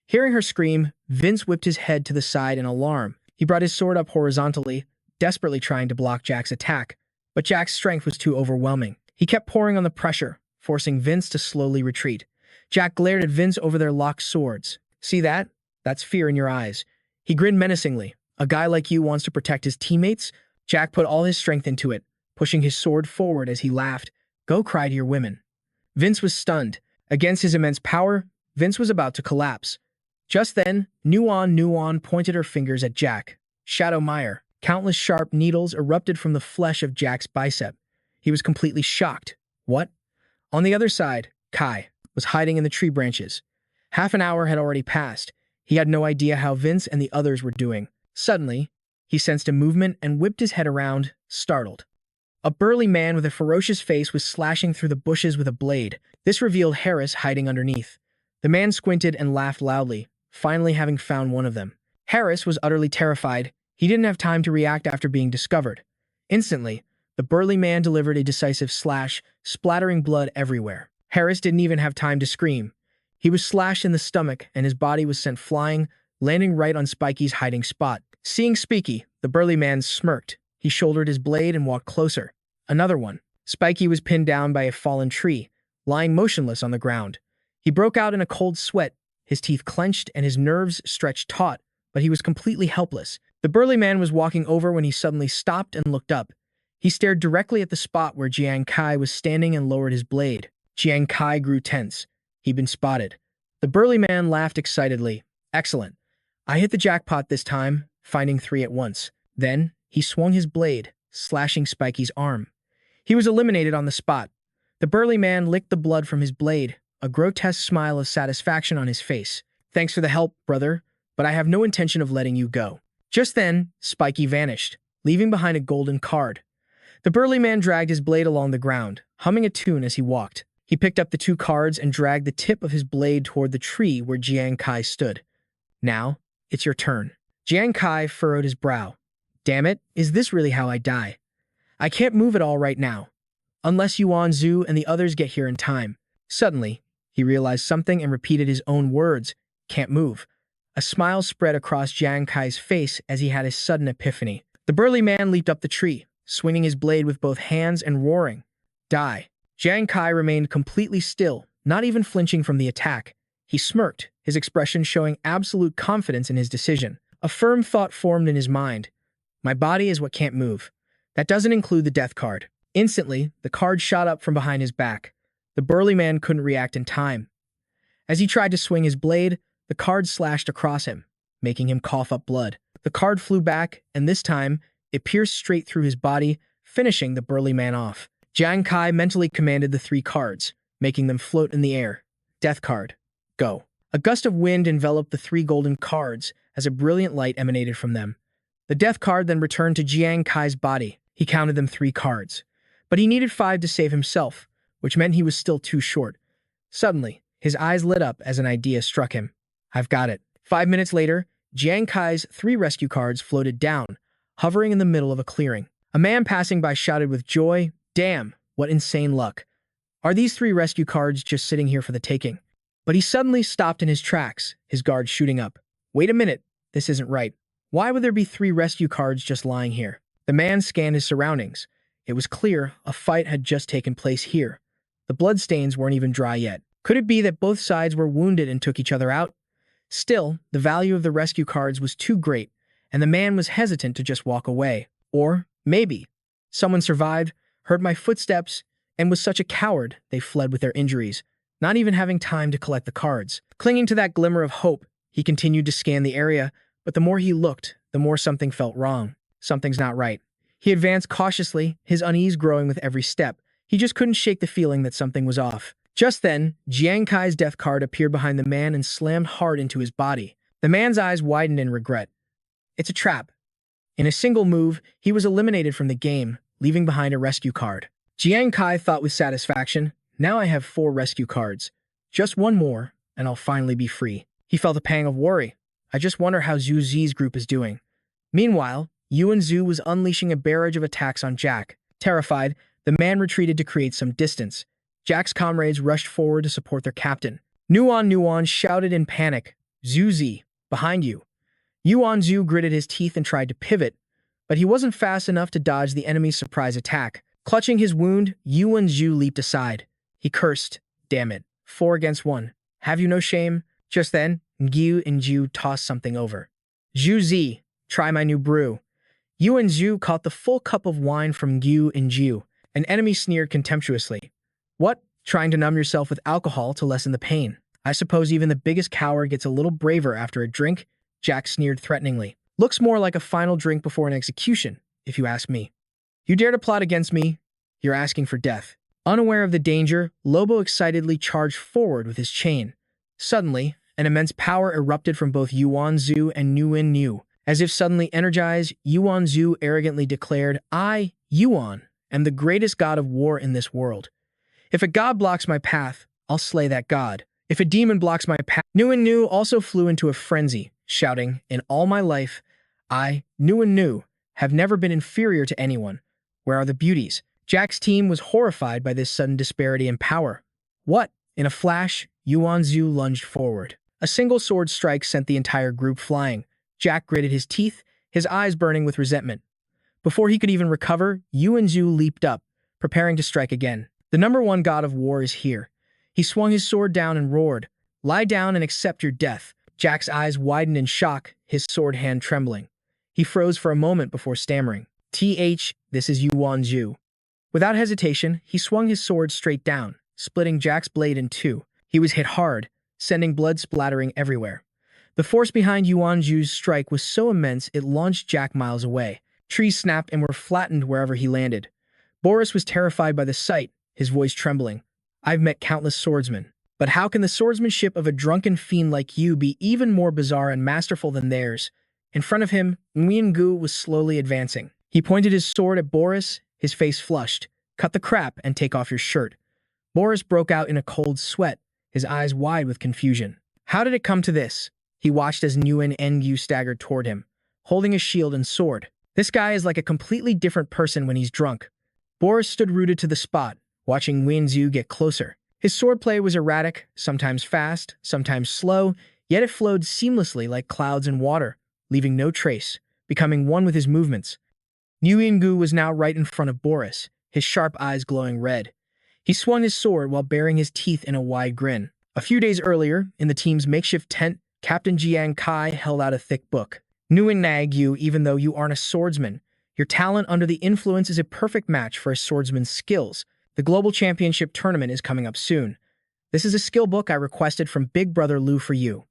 Hearing her scream, Vince whipped his head to the side in alarm. He brought his sword up horizontally, desperately trying to block Jack's attack, but Jack's strength was too overwhelming. He kept pouring on the pressure, forcing Vince to slowly retreat. Jack glared at Vince over their locked swords. "See that? That's fear in your eyes." He grinned menacingly. "A guy like you wants to protect his teammates?" Jack put all his strength into it, pushing his sword forward as he laughed. "Go cry to your women." Vince was stunned. Against his immense power, Vince was about to collapse. Just then, Nuan pointed her fingers at Jack. Shadow Mire. Countless sharp needles erupted from the flesh of Jack's bicep. He was completely shocked. What? On the other side, Kai was hiding in the tree branches. Half an hour had already passed. He had no idea how Vince and the others were doing. Suddenly, he sensed a movement and whipped his head around, startled. A burly man with a ferocious face was slashing through the bushes with a blade. This revealed Harris hiding underneath. The man squinted and laughed loudly, finally having found one of them. Harris was utterly terrified. He didn't have time to react after being discovered. Instantly, the burly man delivered a decisive slash, splattering blood everywhere. Harris didn't even have time to scream. He was slashed in the stomach and his body was sent flying, landing right on Spiky's hiding spot. Seeing Spiky, the burly man smirked. He shouldered his blade and walked closer. Another one. Spiky was pinned down by a fallen tree, lying motionless on the ground. He broke out in a cold sweat, his teeth clenched and his nerves stretched taut, but he was completely helpless. The burly man was walking over when he suddenly stopped and looked up. He stared directly at the spot where Jiang Kai was standing and lowered his blade. Jiang Kai grew tense. He'd been spotted. The burly man laughed excitedly. "Excellent. I hit the jackpot this time, finding 3 at once." Then, he swung his blade, slashing Spiky's arm. He was eliminated on the spot. The burly man licked the blood from his blade, a grotesque smile of satisfaction on his face. "Thanks for the help, brother, but I have no intention of letting you go." Just then, Spiky vanished, leaving behind a golden card. The burly man dragged his blade along the ground, humming a tune as he walked. He picked up the 2 cards and dragged the tip of his blade toward the tree where Jiang Kai stood. "Now, it's your turn." Jiang Kai furrowed his brow. "Damn it, is this really how I die? I can't move at all right now, unless Yuan Zhu and the others get here in time." Suddenly, he realized something and repeated his own words, "Can't move." A smile spread across Jiang Kai's face as he had a sudden epiphany. The burly man leaped up the tree, swinging his blade with both hands and roaring, "Die." Jiang Kai remained completely still, not even flinching from the attack. He smirked, his expression showing absolute confidence in his decision. A firm thought formed in his mind. "My body is what can't move. That doesn't include the death card." Instantly, the card shot up from behind his back. The burly man couldn't react in time. As he tried to swing his blade, the card slashed across him, making him cough up blood. The card flew back, and this time, it pierced straight through his body, finishing the burly man off. Jiang Kai mentally commanded the 3 cards, making them float in the air. Death card. Go. A gust of wind enveloped the 3 golden cards as a brilliant light emanated from them. The death card then returned to Jiang Kai's body. He counted them 3 cards. But he needed 5 to save himself, which meant he was still too short. Suddenly, his eyes lit up as an idea struck him. "I've got it." 5 minutes later, Jiang Kai's 3 rescue cards floated down, hovering in the middle of a clearing. A man passing by shouted with joy, "Damn, what insane luck. Are these 3 rescue cards just sitting here for the taking?" But he suddenly stopped in his tracks, his guard shooting up. "Wait a minute, this isn't right. Why would there be 3 rescue cards just lying here?" The man scanned his surroundings. It was clear a fight had just taken place here. The bloodstains weren't even dry yet. Could it be that both sides were wounded and took each other out? Still, the value of the rescue cards was too great, and the man was hesitant to just walk away. Or, maybe, someone survived, heard my footsteps, and was such a coward they fled with their injuries. not even having time to collect the cards. Clinging to that glimmer of hope, he continued to scan the area, but the more he looked, the more something felt wrong. Something's not right. He advanced cautiously, his unease growing with every step. He just couldn't shake the feeling that something was off. Just then, Jiang Kai's death card appeared behind the man and slammed hard into his body. The man's eyes widened in regret. It's a trap. In a single move, he was eliminated from the game, leaving behind a rescue card. Jiang Kai thought with satisfaction, now I have 4 rescue cards. Just one more, and I'll finally be free. He felt a pang of worry. I just wonder how Zhu Zi's group is doing. Meanwhile, Yuan Zhu was unleashing a barrage of attacks on Jack. Terrified, the man retreated to create some distance. Jack's comrades rushed forward to support their captain. Nuan shouted in panic, Zhu Zi, behind you. Yuan Zhu gritted his teeth and tried to pivot, but he wasn't fast enough to dodge the enemy's surprise attack. Clutching his wound, Yuan Zhu leaped aside. He cursed, damn it, 4 against 1. Have you no shame? Just then, Ngu and Zhu tossed something over. Zhu Zi, try my new brew. Yuan Zhu caught the full cup of wine from Ngu and Zhu. An enemy sneered contemptuously. What? Trying to numb yourself with alcohol to lessen the pain. I suppose even the biggest coward gets a little braver after a drink? Jack sneered threateningly. Looks more like a final drink before an execution, if you ask me. You dare to plot against me? You're asking for death. Unaware of the danger, Lobo excitedly charged forward with his chain. Suddenly, an immense power erupted from both Yuan Zhu and Nguyen Nhu. As if suddenly energized, Yuan Zhu arrogantly declared, I, Yuan, am the greatest god of war in this world. If a god blocks my path, I'll slay that god. If a demon blocks my path... Nguyen Nhu also flew into a frenzy, shouting, in all my life, I, Nguyen Nhu, have never been inferior to anyone. Where are the beauties? Jack's team was horrified by this sudden disparity in power. What? In a flash, Yuan Zhu lunged forward. A single sword strike sent the entire group flying. Jack gritted his teeth, his eyes burning with resentment. Before he could even recover, Yuan Zhu leaped up, preparing to strike again. The #1 god of war is here. He swung his sword down and roared, lie down and accept your death. Jack's eyes widened in shock, his sword hand trembling. He froze for a moment before stammering, this is Yuan Zhu. Without hesitation, he swung his sword straight down, splitting Jack's blade in 2. He was hit hard, sending blood splattering everywhere. The force behind Yuan Zhu's strike was so immense it launched Jack miles away. Trees snapped and were flattened wherever he landed. Boris was terrified by the sight, his voice trembling. I've met countless swordsmen, but how can the swordsmanship of a drunken fiend like you be even more bizarre and masterful than theirs? In front of him, Nguyen Nhu was slowly advancing. He pointed his sword at Boris, his face flushed. Cut the crap and take off your shirt. Boris broke out in a cold sweat, his eyes wide with confusion. How did it come to this? He watched as Nguyen Nhu staggered toward him, holding his shield and sword. This guy is like a completely different person when he's drunk. Boris stood rooted to the spot, watching Nguyen Nhu get closer. His swordplay was erratic, sometimes fast, sometimes slow, yet it flowed seamlessly like clouds in water, leaving no trace, becoming one with his movements. Nguyen Nhu was now right in front of Boris, his sharp eyes glowing red. He swung his sword while baring his teeth in a wide grin. A few days earlier, in the team's makeshift tent, Captain Jiang Kai held out a thick book. Nguyen Nhu, even though you aren't a swordsman, your talent under the influence is a perfect match for a swordsman's skills. The Global Championship Tournament is coming up soon. This is a skill book I requested from Big Brother Lu for you.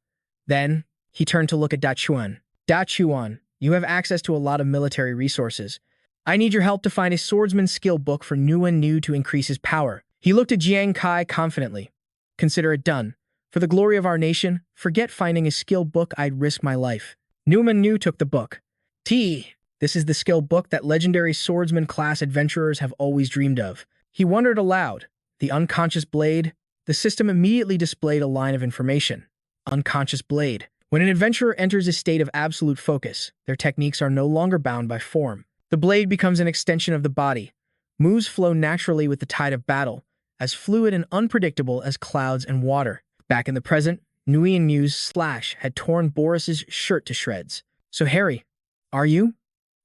Then, he turned to look at Da Chuan. Da Chuan, you have access to a lot of military resources. I need your help to find a swordsman's skill book for Nguyen Nhu to increase his power. He looked at Jiang Kai confidently. Consider it done. For the glory of our nation, forget finding a skill book, I'd risk my life. Nguyen Nhu took the book. This is the skill book that legendary swordsman class adventurers have always dreamed of. He wondered aloud. The unconscious blade. The system immediately displayed a line of information. Unconscious blade. When an adventurer enters a state of absolute focus, their techniques are no longer bound by form. The blade becomes an extension of the body. Moves flow naturally with the tide of battle, as fluid and unpredictable as clouds and water. Back in the present, Nguyen Nhu's slash had torn Boris's shirt to shreds. So Harry, are you?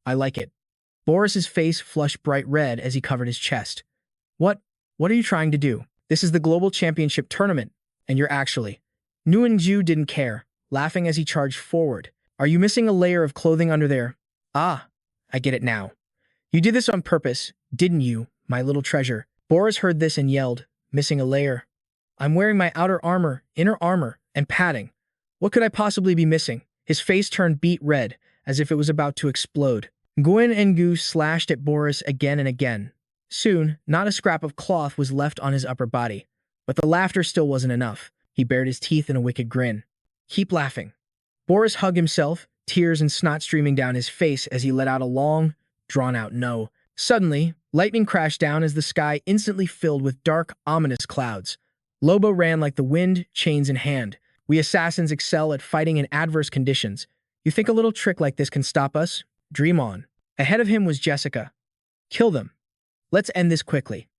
I like it. Boris's face flushed bright red as he covered his chest. What are you trying to do? This is the Global Championship Tournament, and you're actually... Nguyen Nhu didn't care, laughing as he charged forward. Are you missing a layer of clothing under there? Ah, I get it now. You did this on purpose, didn't you, my little treasure? Boris heard this and yelled, missing a layer. I'm wearing my outer armor, inner armor, and padding. What could I possibly be missing? His face turned beet red, as if it was about to explode. Nguyen and Gu slashed at Boris again and again. Soon, not a scrap of cloth was left on his upper body. But the laughter still wasn't enough. He bared his teeth in a wicked grin. Keep laughing. Boris hugged himself, tears and snot streaming down his face as he let out a long, drawn-out no. Suddenly, lightning crashed down as the sky instantly filled with dark, ominous clouds. Lobo ran like the wind, chains in hand. We assassins excel at fighting in adverse conditions. You think a little trick like this can stop us? Dream on. Ahead of him was Jessica. Kill them. Let's end this quickly.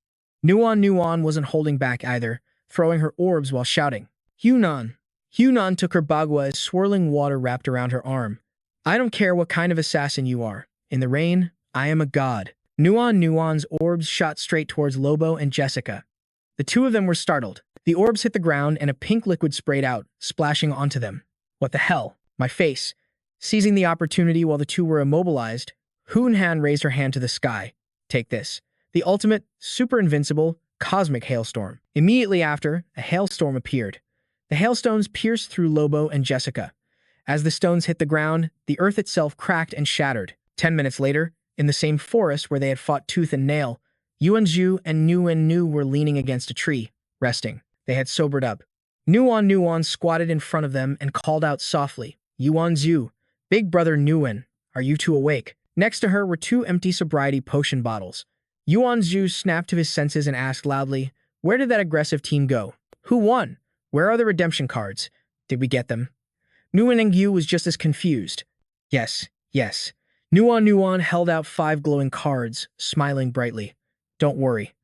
Nuon wasn't holding back either, throwing her orbs while shouting. Hunan. Hunan took her bagua as swirling water wrapped around her arm. I don't care what kind of assassin you are. In the rain, I am a god. Nuon's orbs shot straight towards Lobo and Jessica. The two of them were startled. The orbs hit the ground and a pink liquid sprayed out, splashing onto them. What the hell? My face. Seizing the opportunity while the two were immobilized, Hoonhan raised her hand to the sky. Take this. The ultimate, super invincible, cosmic hailstorm. Immediately after, a hailstorm appeared. The hailstones pierced through Lobo and Jessica. As the stones hit the ground, the earth itself cracked and shattered. 10 minutes later, in the same forest where they had fought tooth and nail, Yuanzhu and Nu were leaning against a tree, resting. They had sobered up. Nuon squatted in front of them and called out softly, Yuanzhu, big brother Nguyen, are you two awake? Next to her were two empty sobriety potion bottles. Yuanzhu snapped to his senses and asked loudly, where did that aggressive team go? Who won? Where are the redemption cards? Did we get them? Nguyen Yu was just as confused. Yes. Nuon held out 5 glowing cards, smiling brightly. Don't worry.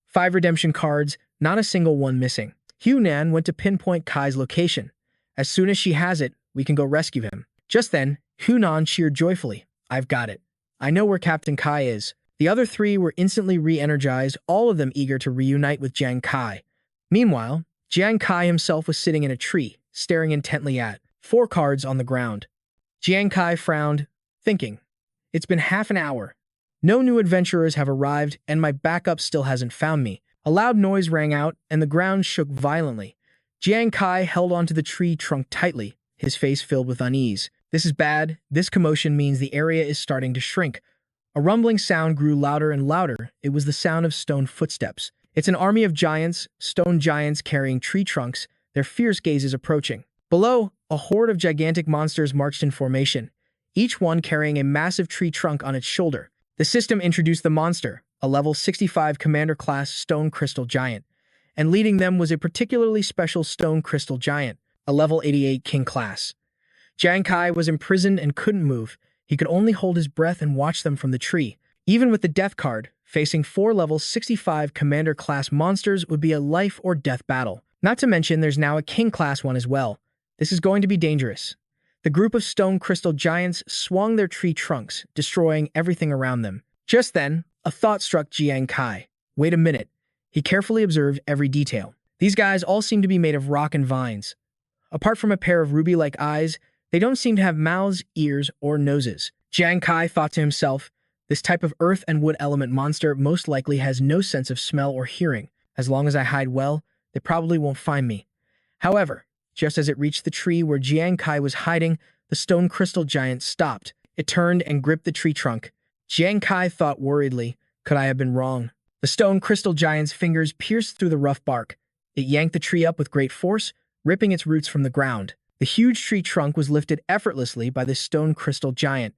5 redemption cards, not a single one missing. Hunan went to pinpoint Kai's location. As soon as she has it, we can go rescue him. Just then, Hunan cheered joyfully. I've got it. I know where Captain Kai is. The other 3 were instantly re-energized, all of them eager to reunite with Jiang Kai. Meanwhile, Jiang Kai himself was sitting in a tree, staring intently at 4 cards on the ground. Jiang Kai frowned, thinking, it's been half an hour. No new adventurers have arrived, and my backup still hasn't found me. A loud noise rang out, and the ground shook violently. Jiang Kai held onto the tree trunk tightly, his face filled with unease. This is bad. This commotion means the area is starting to shrink. A rumbling sound grew louder and louder. It was the sound of stone footsteps. It's an army of giants, stone giants carrying tree trunks, their fierce gazes approaching. Below, a horde of gigantic monsters marched in formation, each one carrying a massive tree trunk on its shoulder. The system introduced the monster, a level 65 commander-class stone crystal giant, and leading them was a particularly special stone crystal giant, a level 88 king class. Jiang Kai was imprisoned and couldn't move. He could only hold his breath and watch them from the tree. Even with the death card, facing 4 level 65 commander-class monsters would be a life-or-death battle. Not to mention there's now a king-class one as well. This is going to be dangerous. The group of stone crystal giants swung their tree trunks, destroying everything around them. Just then, a thought struck Jiang Kai. Wait a minute. He carefully observed every detail. These guys all seem to be made of rock and vines. Apart from a pair of ruby-like eyes, they don't seem to have mouths, ears, or noses. Jiang Kai thought to himself, this type of earth and wood element monster most likely has no sense of smell or hearing. As long as I hide well, they probably won't find me. However, just as it reached the tree where Jiang Kai was hiding, the stone crystal giant stopped. It turned and gripped the tree trunk. Jiang Kai thought worriedly, could I have been wrong? The stone crystal giant's fingers pierced through the rough bark. It yanked the tree up with great force, ripping its roots from the ground. The huge tree trunk was lifted effortlessly by the stone crystal giant.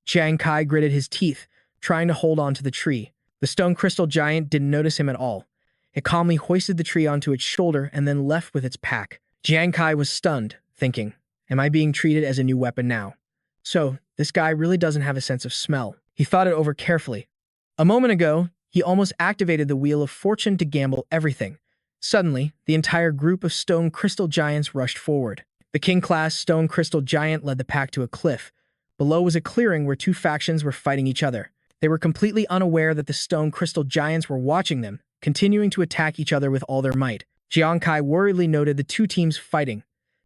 Jiang Kai gritted his teeth, trying to hold on to the tree. The stone crystal giant didn't notice him at all. It calmly hoisted the tree onto its shoulder and then left with its pack. Jiang Kai was stunned, thinking, am I being treated as a new weapon now? So, this guy really doesn't have a sense of smell. He thought it over carefully. A moment ago, he almost activated the Wheel of Fortune to gamble everything. Suddenly, the entire group of stone crystal giants rushed forward. The king-class stone crystal giant led the pack to a cliff. Below was a clearing where 2 factions were fighting each other. They were completely unaware that the stone crystal giants were watching them, continuing to attack each other with all their might. Jiang Kai worriedly noted the 2 teams fighting.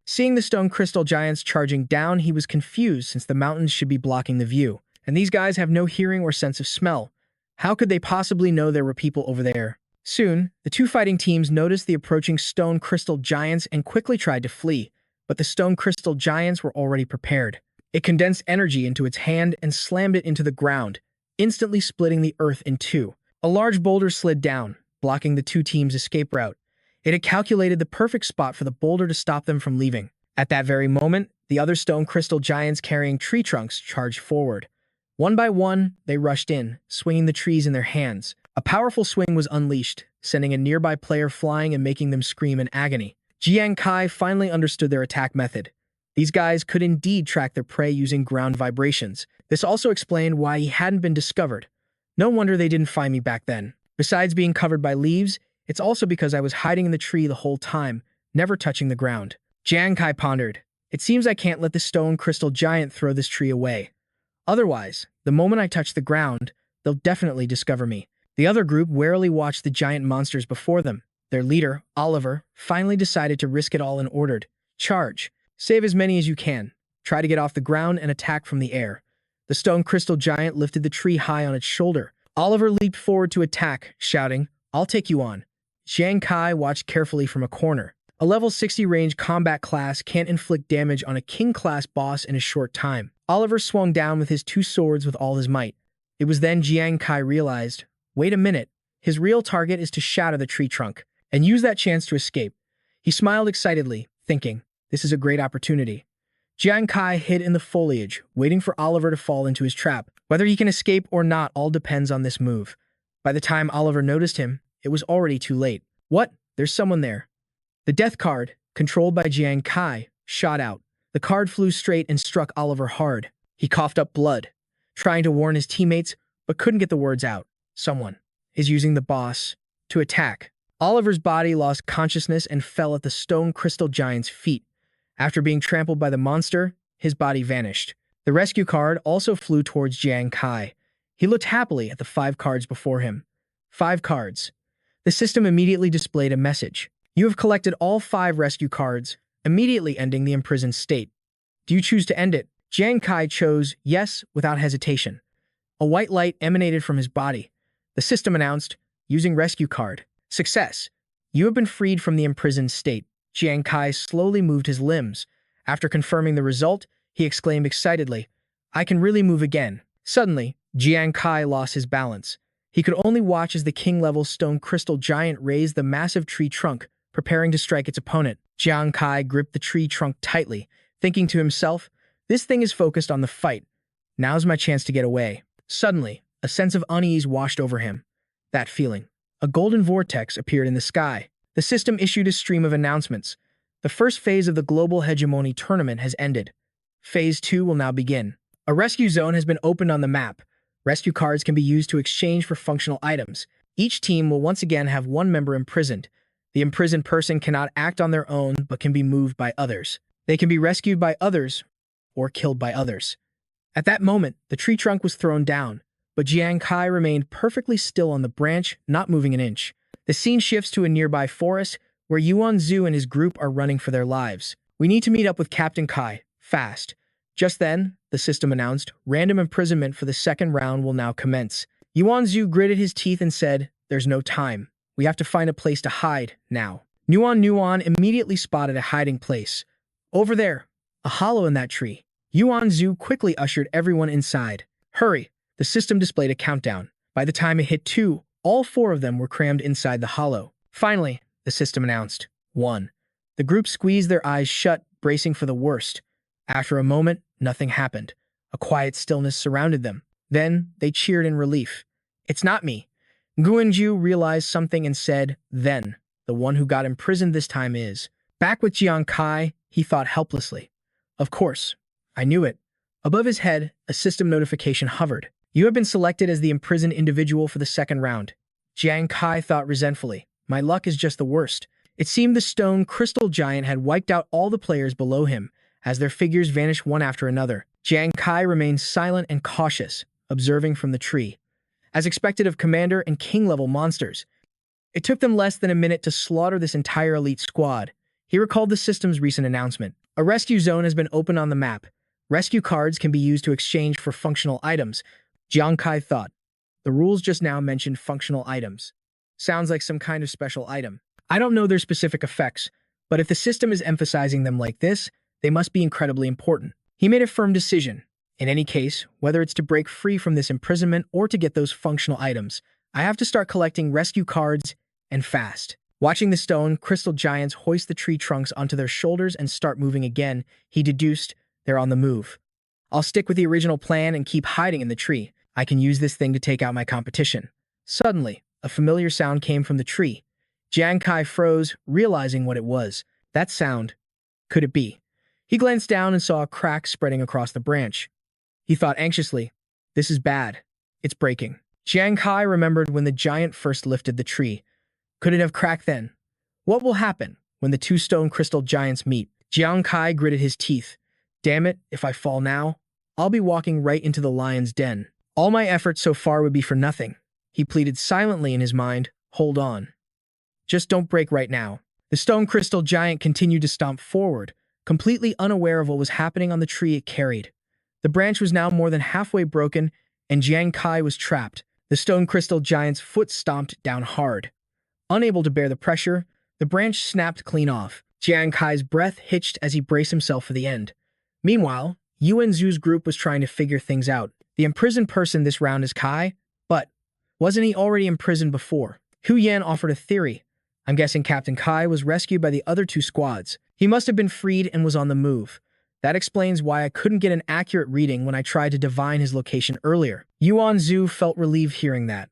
Seeing the stone crystal giants charging down, he was confused since the mountains should be blocking the view. And these guys have no hearing or sense of smell. How could they possibly know there were people over there? Soon, the two fighting teams noticed the approaching stone crystal giants and quickly tried to flee, but the stone crystal giants were already prepared. It condensed energy into its hand and slammed it into the ground, instantly splitting the earth in two. A large boulder slid down, blocking the two teams' escape route. It had calculated the perfect spot for the boulder to stop them from leaving. At that very moment, the other stone crystal giants carrying tree trunks charged forward. One by one, they rushed in, swinging the trees in their hands. A powerful swing was unleashed, sending a nearby player flying and making them scream in agony. Jiang Kai finally understood their attack method. These guys could indeed track their prey using ground vibrations. This also explained why he hadn't been discovered. No wonder they didn't find me back then. Besides being covered by leaves, it's also because I was hiding in the tree the whole time, never touching the ground. Jiang Kai pondered. It seems I can't let the stone crystal giant throw this tree away. Otherwise, the moment I touch the ground, they'll definitely discover me. The other group warily watched the giant monsters before them. Their leader, Oliver, finally decided to risk it all and ordered, "Charge. Save as many as you can. Try to get off the ground and attack from the air." The stone crystal giant lifted the tree high on its shoulder. Oliver leaped forward to attack, shouting, "I'll take you on." Jiang Kai watched carefully from a corner. A level 60 range combat class can't inflict damage on a king-class boss in a short time. Oliver swung down with his two swords with all his might. It was then Jiang Kai realized, wait a minute, his real target is to shatter the tree trunk and use that chance to escape. He smiled excitedly, thinking, this is a great opportunity. Jiang Kai hid in the foliage, waiting for Oliver to fall into his trap. Whether he can escape or not all depends on this move. By the time Oliver noticed him, it was already too late. What? There's someone there. The death card, controlled by Jiang Kai, shot out. The card flew straight and struck Oliver hard. He coughed up blood, trying to warn his teammates, but couldn't get the words out. Someone is using the boss to attack. Oliver's body lost consciousness and fell at the stone crystal giant's feet. After being trampled by the monster, his body vanished. The rescue card also flew towards Jiang Kai. He looked happily at the 5 cards before him. 5 cards. The system immediately displayed a message. You have collected all 5 rescue cards, immediately ending the imprisoned state. Do you choose to end it? Jiang Kai chose yes without hesitation. A white light emanated from his body. The system announced, using rescue card. Success. You have been freed from the imprisoned state. Jiang Kai slowly moved his limbs. After confirming the result, he exclaimed excitedly, I can really move again. Suddenly, Jiang Kai lost his balance. He could only watch as the king-level stone crystal giant raised the massive tree trunk, preparing to strike its opponent. Jiang Kai gripped the tree trunk tightly, thinking to himself, this thing is focused on the fight. Now's my chance to get away. Suddenly, a sense of unease washed over him. That feeling. A golden vortex appeared in the sky. The system issued a stream of announcements. The first phase of the Global Hegemony Tournament has ended. Phase 2 will now begin. A rescue zone has been opened on the map. Rescue cards can be used to exchange for functional items. Each team will once again have one member imprisoned. The imprisoned person cannot act on their own but can be moved by others. They can be rescued by others or killed by others. At that moment, the tree trunk was thrown down, but Jiang Kai remained perfectly still on the branch, not moving an inch. The scene shifts to a nearby forest where Yuan Zhu and his group are running for their lives. We need to meet up with Captain Kai, fast. Just then, the system announced, random imprisonment for the second round will now commence. Yuan Zhu gritted his teeth and said, there's no time. We have to find a place to hide, now. Nuan immediately spotted a hiding place. Over there, a hollow in that tree. Yuan Zhu quickly ushered everyone inside. Hurry! The system displayed a countdown. By the time it hit 2, all 4 of them were crammed inside the hollow. Finally, the system announced, 1. The group squeezed their eyes shut, bracing for the worst. After a moment, nothing happened. A quiet stillness surrounded them. Then, they cheered in relief. It's not me. Guanju realized something and said, then, the one who got imprisoned this time is. Back with Jiang Kai, he thought helplessly. Of course, I knew it. Above his head, a system notification hovered. You have been selected as the imprisoned individual for the second round. Jiang Kai thought resentfully. My luck is just the worst. It seemed the stone crystal giant had wiped out all the players below him, as their figures vanished one after another. Jiang Kai remained silent and cautious, observing from the tree. As expected of commander and king-level monsters, it took them less than a minute to slaughter this entire elite squad. He recalled the system's recent announcement. A rescue zone has been opened on the map. Rescue cards can be used to exchange for functional items. Jiang Kai thought. The rules just now mentioned functional items. Sounds like some kind of special item. I don't know their specific effects, but if the system is emphasizing them like this, they must be incredibly important. He made a firm decision. In any case, whether it's to break free from this imprisonment or to get those functional items, I have to start collecting rescue cards, and fast. Watching the stone crystal giants hoist the tree trunks onto their shoulders and start moving again, he deduced they're on the move. I'll stick with the original plan and keep hiding in the tree. I can use this thing to take out my competition. Suddenly, a familiar sound came from the tree. Jiang Kai froze, realizing what it was. That sound. Could it be? He glanced down and saw a crack spreading across the branch. He thought anxiously, this is bad. It's breaking. Jiang Kai remembered when the giant first lifted the tree. Could it have cracked then? What will happen when the two stone crystal giants meet? Jiang Kai gritted his teeth. Damn it, if I fall now, I'll be walking right into the lion's den. All my efforts so far would be for nothing. He pleaded silently in his mind, hold on. Just don't break right now. The stone crystal giant continued to stomp forward, completely unaware of what was happening on the tree it carried. The branch was now more than halfway broken, and Jiang Kai was trapped. The stone crystal giant's foot stomped down hard. Unable to bear the pressure, the branch snapped clean off. Jiang Kai's breath hitched as he braced himself for the end. Meanwhile, Yuan Zhu's group was trying to figure things out. The imprisoned person this round is Kai, but wasn't he already imprisoned before? Hu Yan offered a theory. I'm guessing Captain Kai was rescued by the other two squads. He must have been freed and was on the move. That explains why I couldn't get an accurate reading when I tried to divine his location earlier. Yuan Zhu felt relieved hearing that.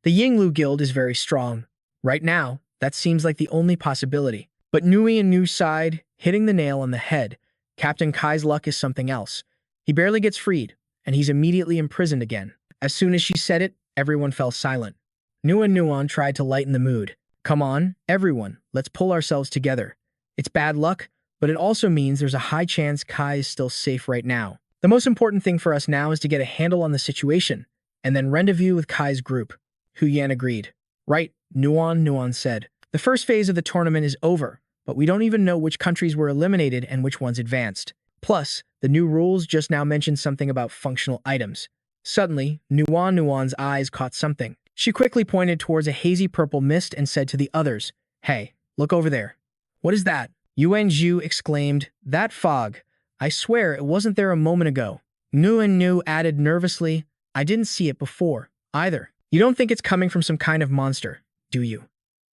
The Yinglu Guild is very strong. Right now, that seems like the only possibility. But Nui and Nu's side, hitting the nail on the head. Captain Kai's luck is something else. He barely gets freed, and he's immediately imprisoned again. As soon as she said it, everyone fell silent. Nu and Nuan tried to lighten the mood. Come on, everyone, let's pull ourselves together. It's bad luck, but it also means there's a high chance Kai is still safe right now. The most important thing for us now is to get a handle on the situation, and then rendezvous with Kai's group. Hu Yan agreed. Right, Nuan said. The first phase of the tournament is over, but we don't even know which countries were eliminated and which ones advanced. Plus, the new rules just now mentioned something about functional items. Suddenly, Nuan's eyes caught something. She quickly pointed towards a hazy purple mist and said to the others, Hey, look over there. What is that? Yuan Zhu exclaimed, That fog. I swear it wasn't there a moment ago. Nu added nervously, I didn't see it before, either. You don't think it's coming from some kind of monster, do you?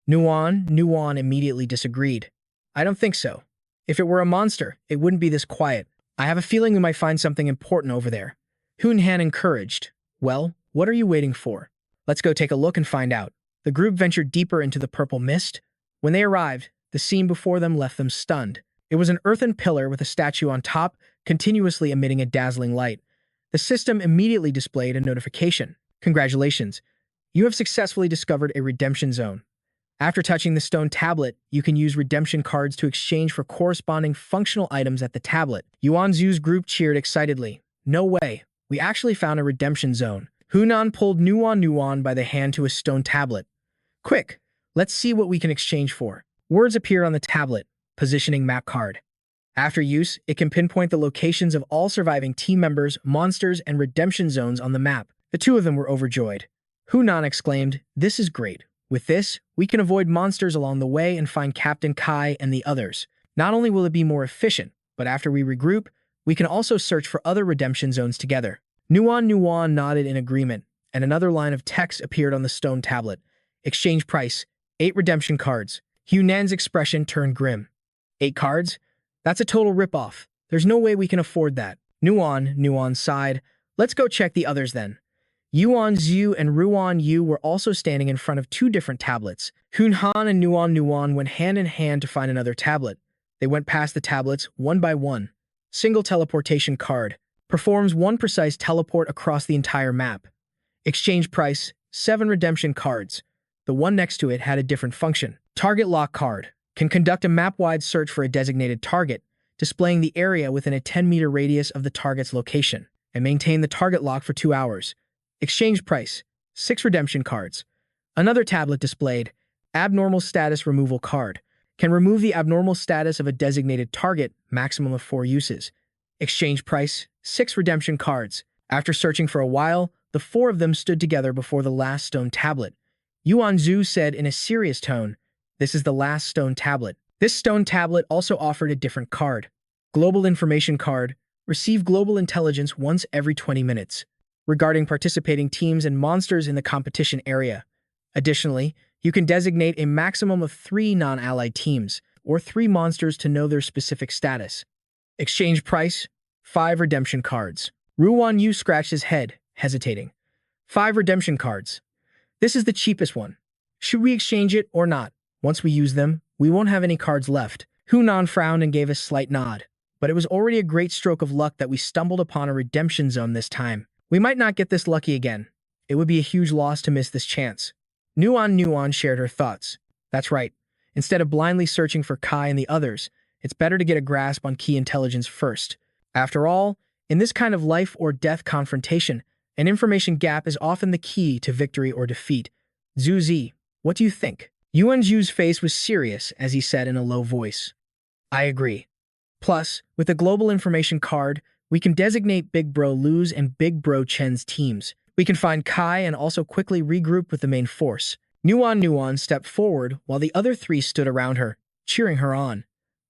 Nuan immediately disagreed. I don't think so. If it were a monster, it wouldn't be this quiet. I have a feeling we might find something important over there. Hun Han encouraged. Well, what are you waiting for? Let's go take a look and find out. The group ventured deeper into the purple mist. When they arrived, the scene before them left them stunned. It was an earthen pillar with a statue on top, continuously emitting a dazzling light. The system immediately displayed a notification. Congratulations. You have successfully discovered a redemption zone. After touching the stone tablet, you can use redemption cards to exchange for corresponding functional items at the tablet. Yuan Zhu's group cheered excitedly. No way. We actually found a redemption zone. Hunan pulled Nuan by the hand to a stone tablet. Quick, let's see what we can exchange for. Words appear on the tablet, positioning map card. After use, it can pinpoint the locations of all surviving team members, monsters, and redemption zones on the map. The two of them were overjoyed. Hunan exclaimed, This is great. With this, we can avoid monsters along the way and find Captain Kai and the others. Not only will it be more efficient, but after we regroup, we can also search for other redemption zones together. Nuan nodded in agreement, and another line of text appeared on the stone tablet. Exchange price, 8 redemption cards. Hunan's expression turned grim. 8 cards? That's a total ripoff. There's no way we can afford that. Nuan sighed. Let's go check the others then. Yuan Zhu and Ruan Yu were also standing in front of 2 different tablets. Hun Han and Nuan went hand in hand to find another tablet. They went past the tablets one by one. Single teleportation card. Performs 1 precise teleport across the entire map. Exchange price, 7 redemption cards. The one next to it had a different function. Target lock card. Can conduct a map-wide search for a designated target, displaying the area within a 10-meter radius of the target's location, and maintain the target lock for 2 hours. Exchange price, 6 redemption cards. Another tablet displayed, abnormal status removal card. Can remove the abnormal status of a designated target, maximum of 4 uses. Exchange price, 6 redemption cards. After searching for a while, the 4 of them stood together before the last stone tablet. Yuan Zhu said in a serious tone, "This is the last stone tablet." This stone tablet also offered a different card. Global Information Card. Receive global intelligence once every 20 minutes, regarding participating teams and monsters in the competition area. Additionally, you can designate a maximum of 3 non-allied teams, or 3 monsters to know their specific status. Exchange price, 5 redemption cards. Ruan Yu scratched his head, hesitating. 5 redemption cards. This is the cheapest one. Should we exchange it or not? Once we use them, we won't have any cards left. Hunan frowned and gave a slight nod. But it was already a great stroke of luck that we stumbled upon a redemption zone this time. We might not get this lucky again. It would be a huge loss to miss this chance. Nuan shared her thoughts. That's right. Instead of blindly searching for Kai and the others, it's better to get a grasp on key intelligence first. After all, in this kind of life or death confrontation, an information gap is often the key to victory or defeat. Zhu Zi, what do you think? Yuan Zhu's face was serious as he said in a low voice. I agree. Plus, with the Global Information Card, we can designate Big Bro Lu's and Big Bro Chen's teams. We can find Kai and also quickly regroup with the main force. Nuan stepped forward while the other 3 stood around her, cheering her on.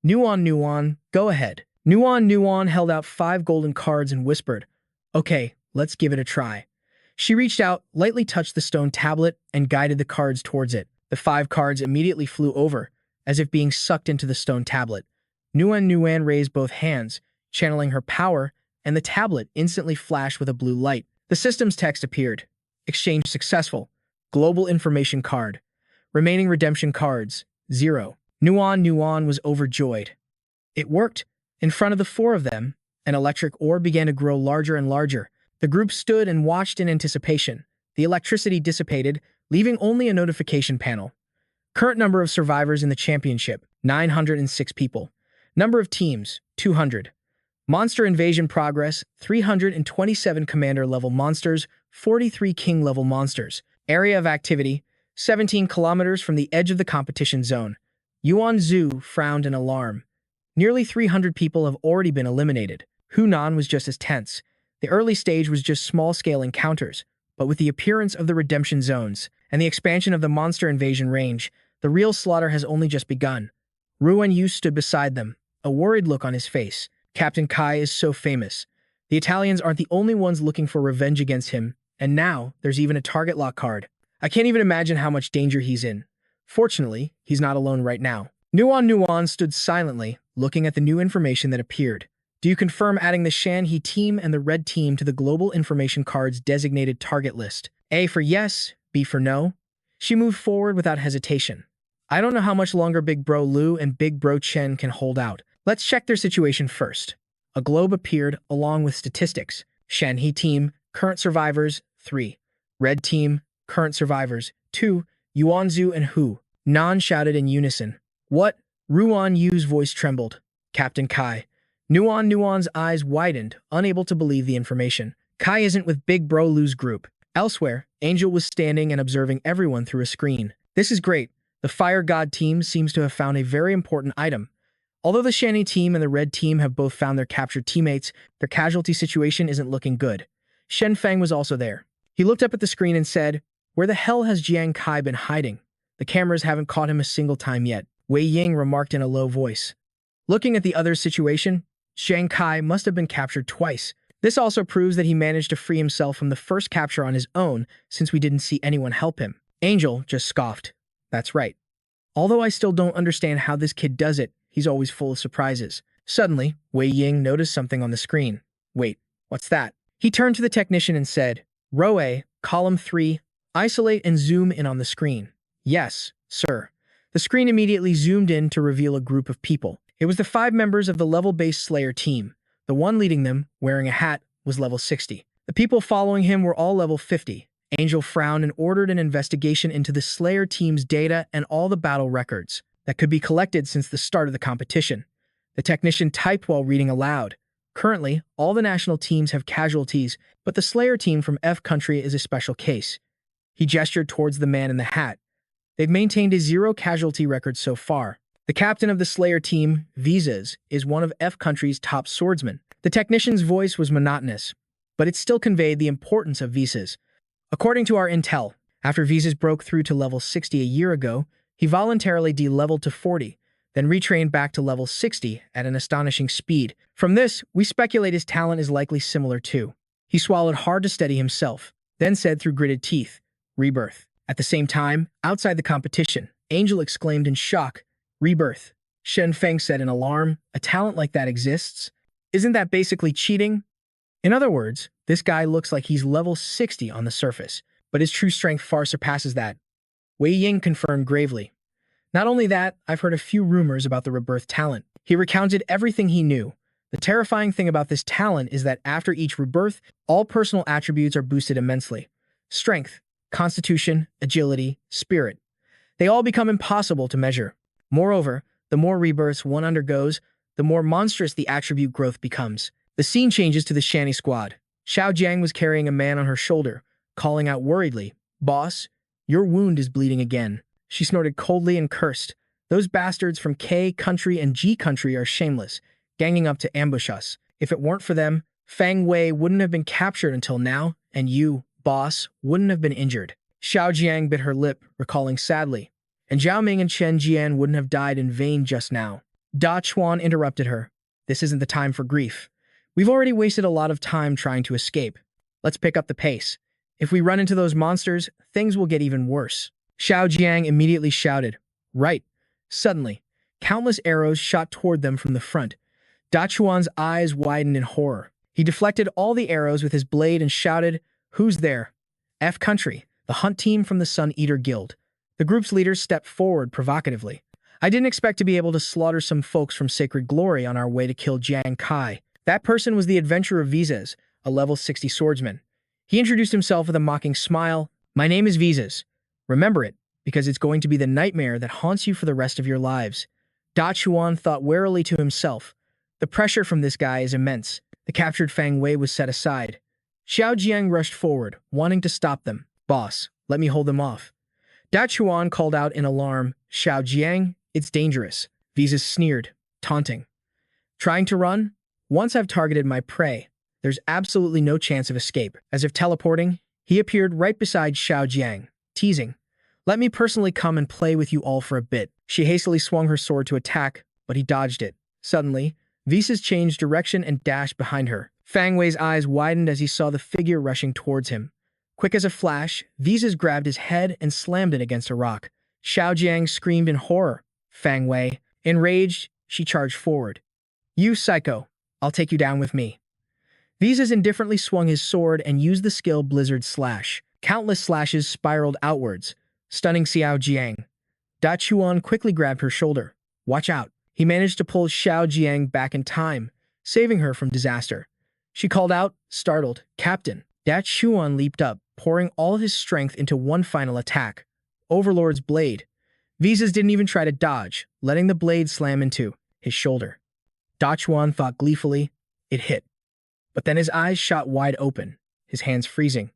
Nuan, go ahead. Nuan held out 5 golden cards and whispered, Okay, let's give it a try. She reached out, lightly touched the stone tablet, and guided the cards towards it. The 5 cards immediately flew over, as if being sucked into the stone tablet. Nuan raised both hands, channeling her power, and the tablet instantly flashed with a blue light. The system's text appeared. Exchange successful. Global Information Card. Remaining redemption cards, 0. Nuan was overjoyed. It worked. In front of the 4 of them, an electric orb began to grow larger and larger. The group stood and watched in anticipation. The electricity dissipated, leaving only a notification panel. Current number of survivors in the championship, 906 people. Number of teams, 200. Monster invasion progress, 327 commander-level monsters, 43 king-level monsters. Area of activity, 17 kilometers from the edge of the competition zone. Yuan Zhu frowned in alarm. Nearly 300 people have already been eliminated. Hunan was just as tense. The early stage was just small-scale encounters, but with the appearance of the redemption zones and the expansion of the monster invasion range, the real slaughter has only just begun. Ruan Yu stood beside them, a worried look on his face. Captain Kai is so famous. The Italians aren't the only ones looking for revenge against him, and now there's even a target lock card. I can't even imagine how much danger he's in. Fortunately, he's not alone right now. Nuan stood silently, looking at the new information that appeared. Do you confirm adding the Shanhe team and the Red team to the Global Information Card's designated target list? A for yes, B for no. She moved forward without hesitation. I don't know how much longer Big Bro Lu and Big Bro Chen can hold out. Let's check their situation first. A globe appeared along with statistics. Shanhe team, current survivors, 3. Red team, current survivors, 2. Yuan Zhu and Hu. Nan shouted in unison. What? Ruan Yu's voice trembled. Captain Kai. Nuan's eyes widened, unable to believe the information. Kai isn't with Big Bro Lu's group. Elsewhere, Angel was standing and observing everyone through a screen. This is great. The Fire God team seems to have found a very important item. Although the Shanhe team and the Red team have both found their captured teammates, their casualty situation isn't looking good. Shen Feng was also there. He looked up at the screen and said, Where the hell has Jiang Kai been hiding? The cameras haven't caught him a single time yet. Wei Ying remarked in a low voice. Looking at the other's situation, Jiang Kai must have been captured twice. This also proves that he managed to free himself from the first capture on his own, since we didn't see anyone help him. Angel just scoffed. That's right. Although I still don't understand how this kid does it, he's always full of surprises. Suddenly, Wei Ying noticed something on the screen. Wait, what's that? He turned to the technician and said, Row A, column 3, isolate and zoom in on the screen. Yes, sir. The screen immediately zoomed in to reveal a group of people. It was the 5 members of the level-based Slayer team. The one leading them, wearing a hat, was level 60. The people following him were all level 50. Angel frowned and ordered an investigation into the Slayer team's data and all the battle records that could be collected since the start of the competition. The technician typed while reading aloud. Currently, all the national teams have casualties, but the Slayer team from F country is a special case. He gestured towards the man in the hat. They've maintained a 0 casualty record so far. The captain of the Slayer team, Visas, is one of F country's top swordsmen. The technician's voice was monotonous, but it still conveyed the importance of Visas. According to our intel, After Visas broke through to level 60 a year ago, he voluntarily de-leveled to 40, then retrained back to level 60 at an astonishing speed. From this, we speculate his talent is likely similar too. He swallowed hard to steady himself, then said through gritted teeth, "Rebirth." At the same time, outside the competition, Angel exclaimed in shock, "Rebirth." Shen Feng said in alarm, "A talent like that exists? Isn't that basically cheating?" In other words, this guy looks like he's level 60 on the surface, but his true strength far surpasses that. Wei Ying confirmed gravely. "Not only that, I've heard a few rumors about the rebirth talent." He recounted everything he knew. The terrifying thing about this talent is that after each rebirth, all personal attributes are boosted immensely. Strength, constitution, agility, spirit. They all become impossible to measure. Moreover, the more rebirths one undergoes, the more monstrous the attribute growth becomes. The scene changes to the Shanny squad. Xiao Jiang was carrying a man on her shoulder, calling out worriedly, "Boss, your wound is bleeding again." She snorted coldly and cursed. "Those bastards from K country and G country are shameless, ganging up to ambush us. If it weren't for them, Fang Wei wouldn't have been captured until now, and you, boss, wouldn't have been injured." Xiao Jiang bit her lip, recalling sadly, "And Zhao Ming and Chen Jian wouldn't have died in vain just now." Da Chuan interrupted her. "This isn't the time for grief. We've already wasted a lot of time trying to escape. Let's pick up the pace. If we run into those monsters, things will get even worse." Xiao Jiang immediately shouted, "Right." Suddenly, countless arrows shot toward them from the front. Da Chuan's eyes widened in horror. He deflected all the arrows with his blade and shouted, "Who's there?" "F Country, the hunt team from the Sun Eater Guild." The group's leader stepped forward provocatively. "I didn't expect to be able to slaughter some folks from Sacred Glory on our way to kill Jiang Kai." That person was the adventurer Visas, a level 60 swordsman. He introduced himself with a mocking smile. "My name is Visas. Remember it, because it's going to be the nightmare that haunts you for the rest of your lives." Da Chuan thought warily to himself. The pressure from this guy is immense. The captured Fang Wei was set aside. Xiao Jiang rushed forward, wanting to stop them. "Boss, let me hold them off." Da Chuan called out in alarm, "Xiao Jiang, it's dangerous." Visas sneered, taunting. "Trying to run? Once I've targeted my prey, there's absolutely no chance of escape." As if teleporting, he appeared right beside Xiao Jiang, teasing, "Let me personally come and play with you all for a bit." She hastily swung her sword to attack, but he dodged it. Suddenly, Visas changed direction and dashed behind her. Fang Wei's eyes widened as he saw the figure rushing towards him. Quick as a flash, Visas grabbed his head and slammed it against a rock. Xiao Jiang screamed in horror. Fang Wei, enraged, she charged forward. "You psycho, I'll take you down with me." Visas indifferently swung his sword and used the skill Blizzard Slash. Countless slashes spiraled outwards, stunning Xiao Jiang. Da Chuan quickly grabbed her shoulder. "Watch out." He managed to pull Xiao Jiang back in time, saving her from disaster. She called out, startled, "Captain." Da Chuan leaped up, pouring all his strength into one final attack. Overlord's blade. Visas didn't even try to dodge, letting the blade slam into his shoulder. Da Chuan thought gleefully, "It hit." But then his eyes shot wide open, his hands freezing.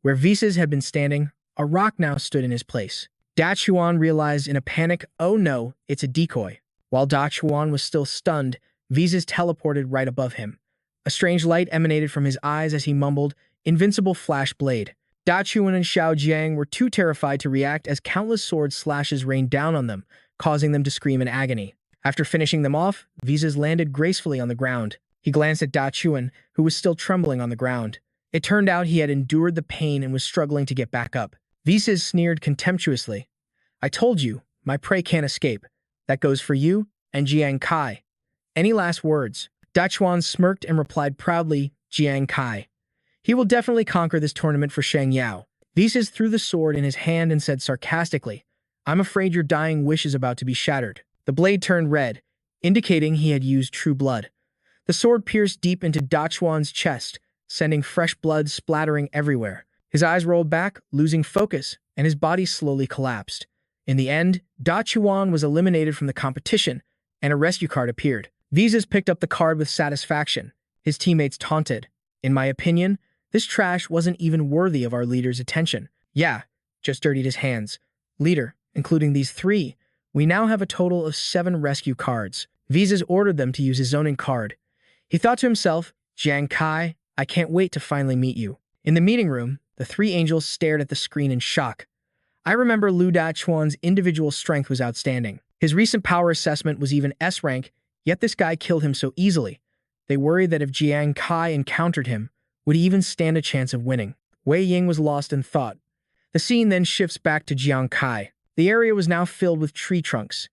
Where Visas had been standing, a rock now stood in his place. Da Chuan realized in a panic, "Oh no, it's a decoy." While Da Chuan was still stunned, Visas teleported right above him. A strange light emanated from his eyes as he mumbled, "Invincible flash blade." Da Chuan and Xiao Jiang were too terrified to react as countless sword slashes rained down on them, causing them to scream in agony. After finishing them off, Visas landed gracefully on the ground. He glanced at Da Chuan, who was still trembling on the ground. It turned out he had endured the pain and was struggling to get back up. Visas sneered contemptuously. "I told you, my prey can't escape. That goes for you and Jiang Kai. Any last words?" Da Chuan smirked and replied proudly, "Jiang Kai. He will definitely conquer this tournament for Shang Yao." Visas threw the sword in his hand and said sarcastically, "I'm afraid your dying wish is about to be shattered." The blade turned red, indicating he had used true blood. The sword pierced deep into Da Chuan's chest, sending fresh blood splattering everywhere. His eyes rolled back, losing focus, and his body slowly collapsed. In the end, Da Chuan was eliminated from the competition, and a rescue card appeared. Visas picked up the card with satisfaction. His teammates taunted, "In my opinion, this trash wasn't even worthy of our leader's attention." "Yeah, just dirtied his hands. Leader, including these three, we now have a total of 7 rescue cards." Visas ordered them to use his zoning card. He thought to himself, "Jiang Kai, I can't wait to finally meet you." In the meeting room, The three angels stared at the screen in shock. I remember Lu Dachuan's individual strength was outstanding. His recent power assessment was even S rank, yet this guy killed him so easily. They worried that if Jiang Kai encountered him, would he even stand a chance of winning? Wei Ying was lost in thought. The scene then shifts back to Jiang Kai. The area was now filled with tree trunks.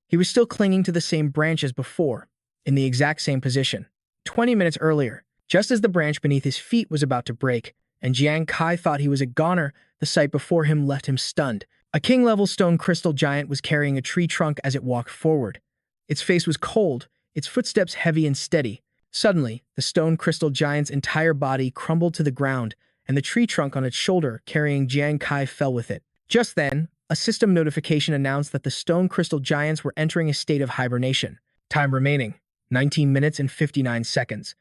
He was still clinging to the same branch as before, in the exact same position. 20 minutes earlier, just as the branch beneath his feet was about to break, and Jiang Kai thought he was a goner, the sight before him left him stunned. A king-level stone crystal giant was carrying a tree trunk as it walked forward. Its face was cold, its footsteps heavy and steady. Suddenly, the stone crystal giant's entire body crumbled to the ground, and the tree trunk on its shoulder carrying Jiang Kai fell with it. Just then, a system notification announced that the stone crystal giants were entering a state of hibernation. Time remaining, 19 minutes and 59 seconds.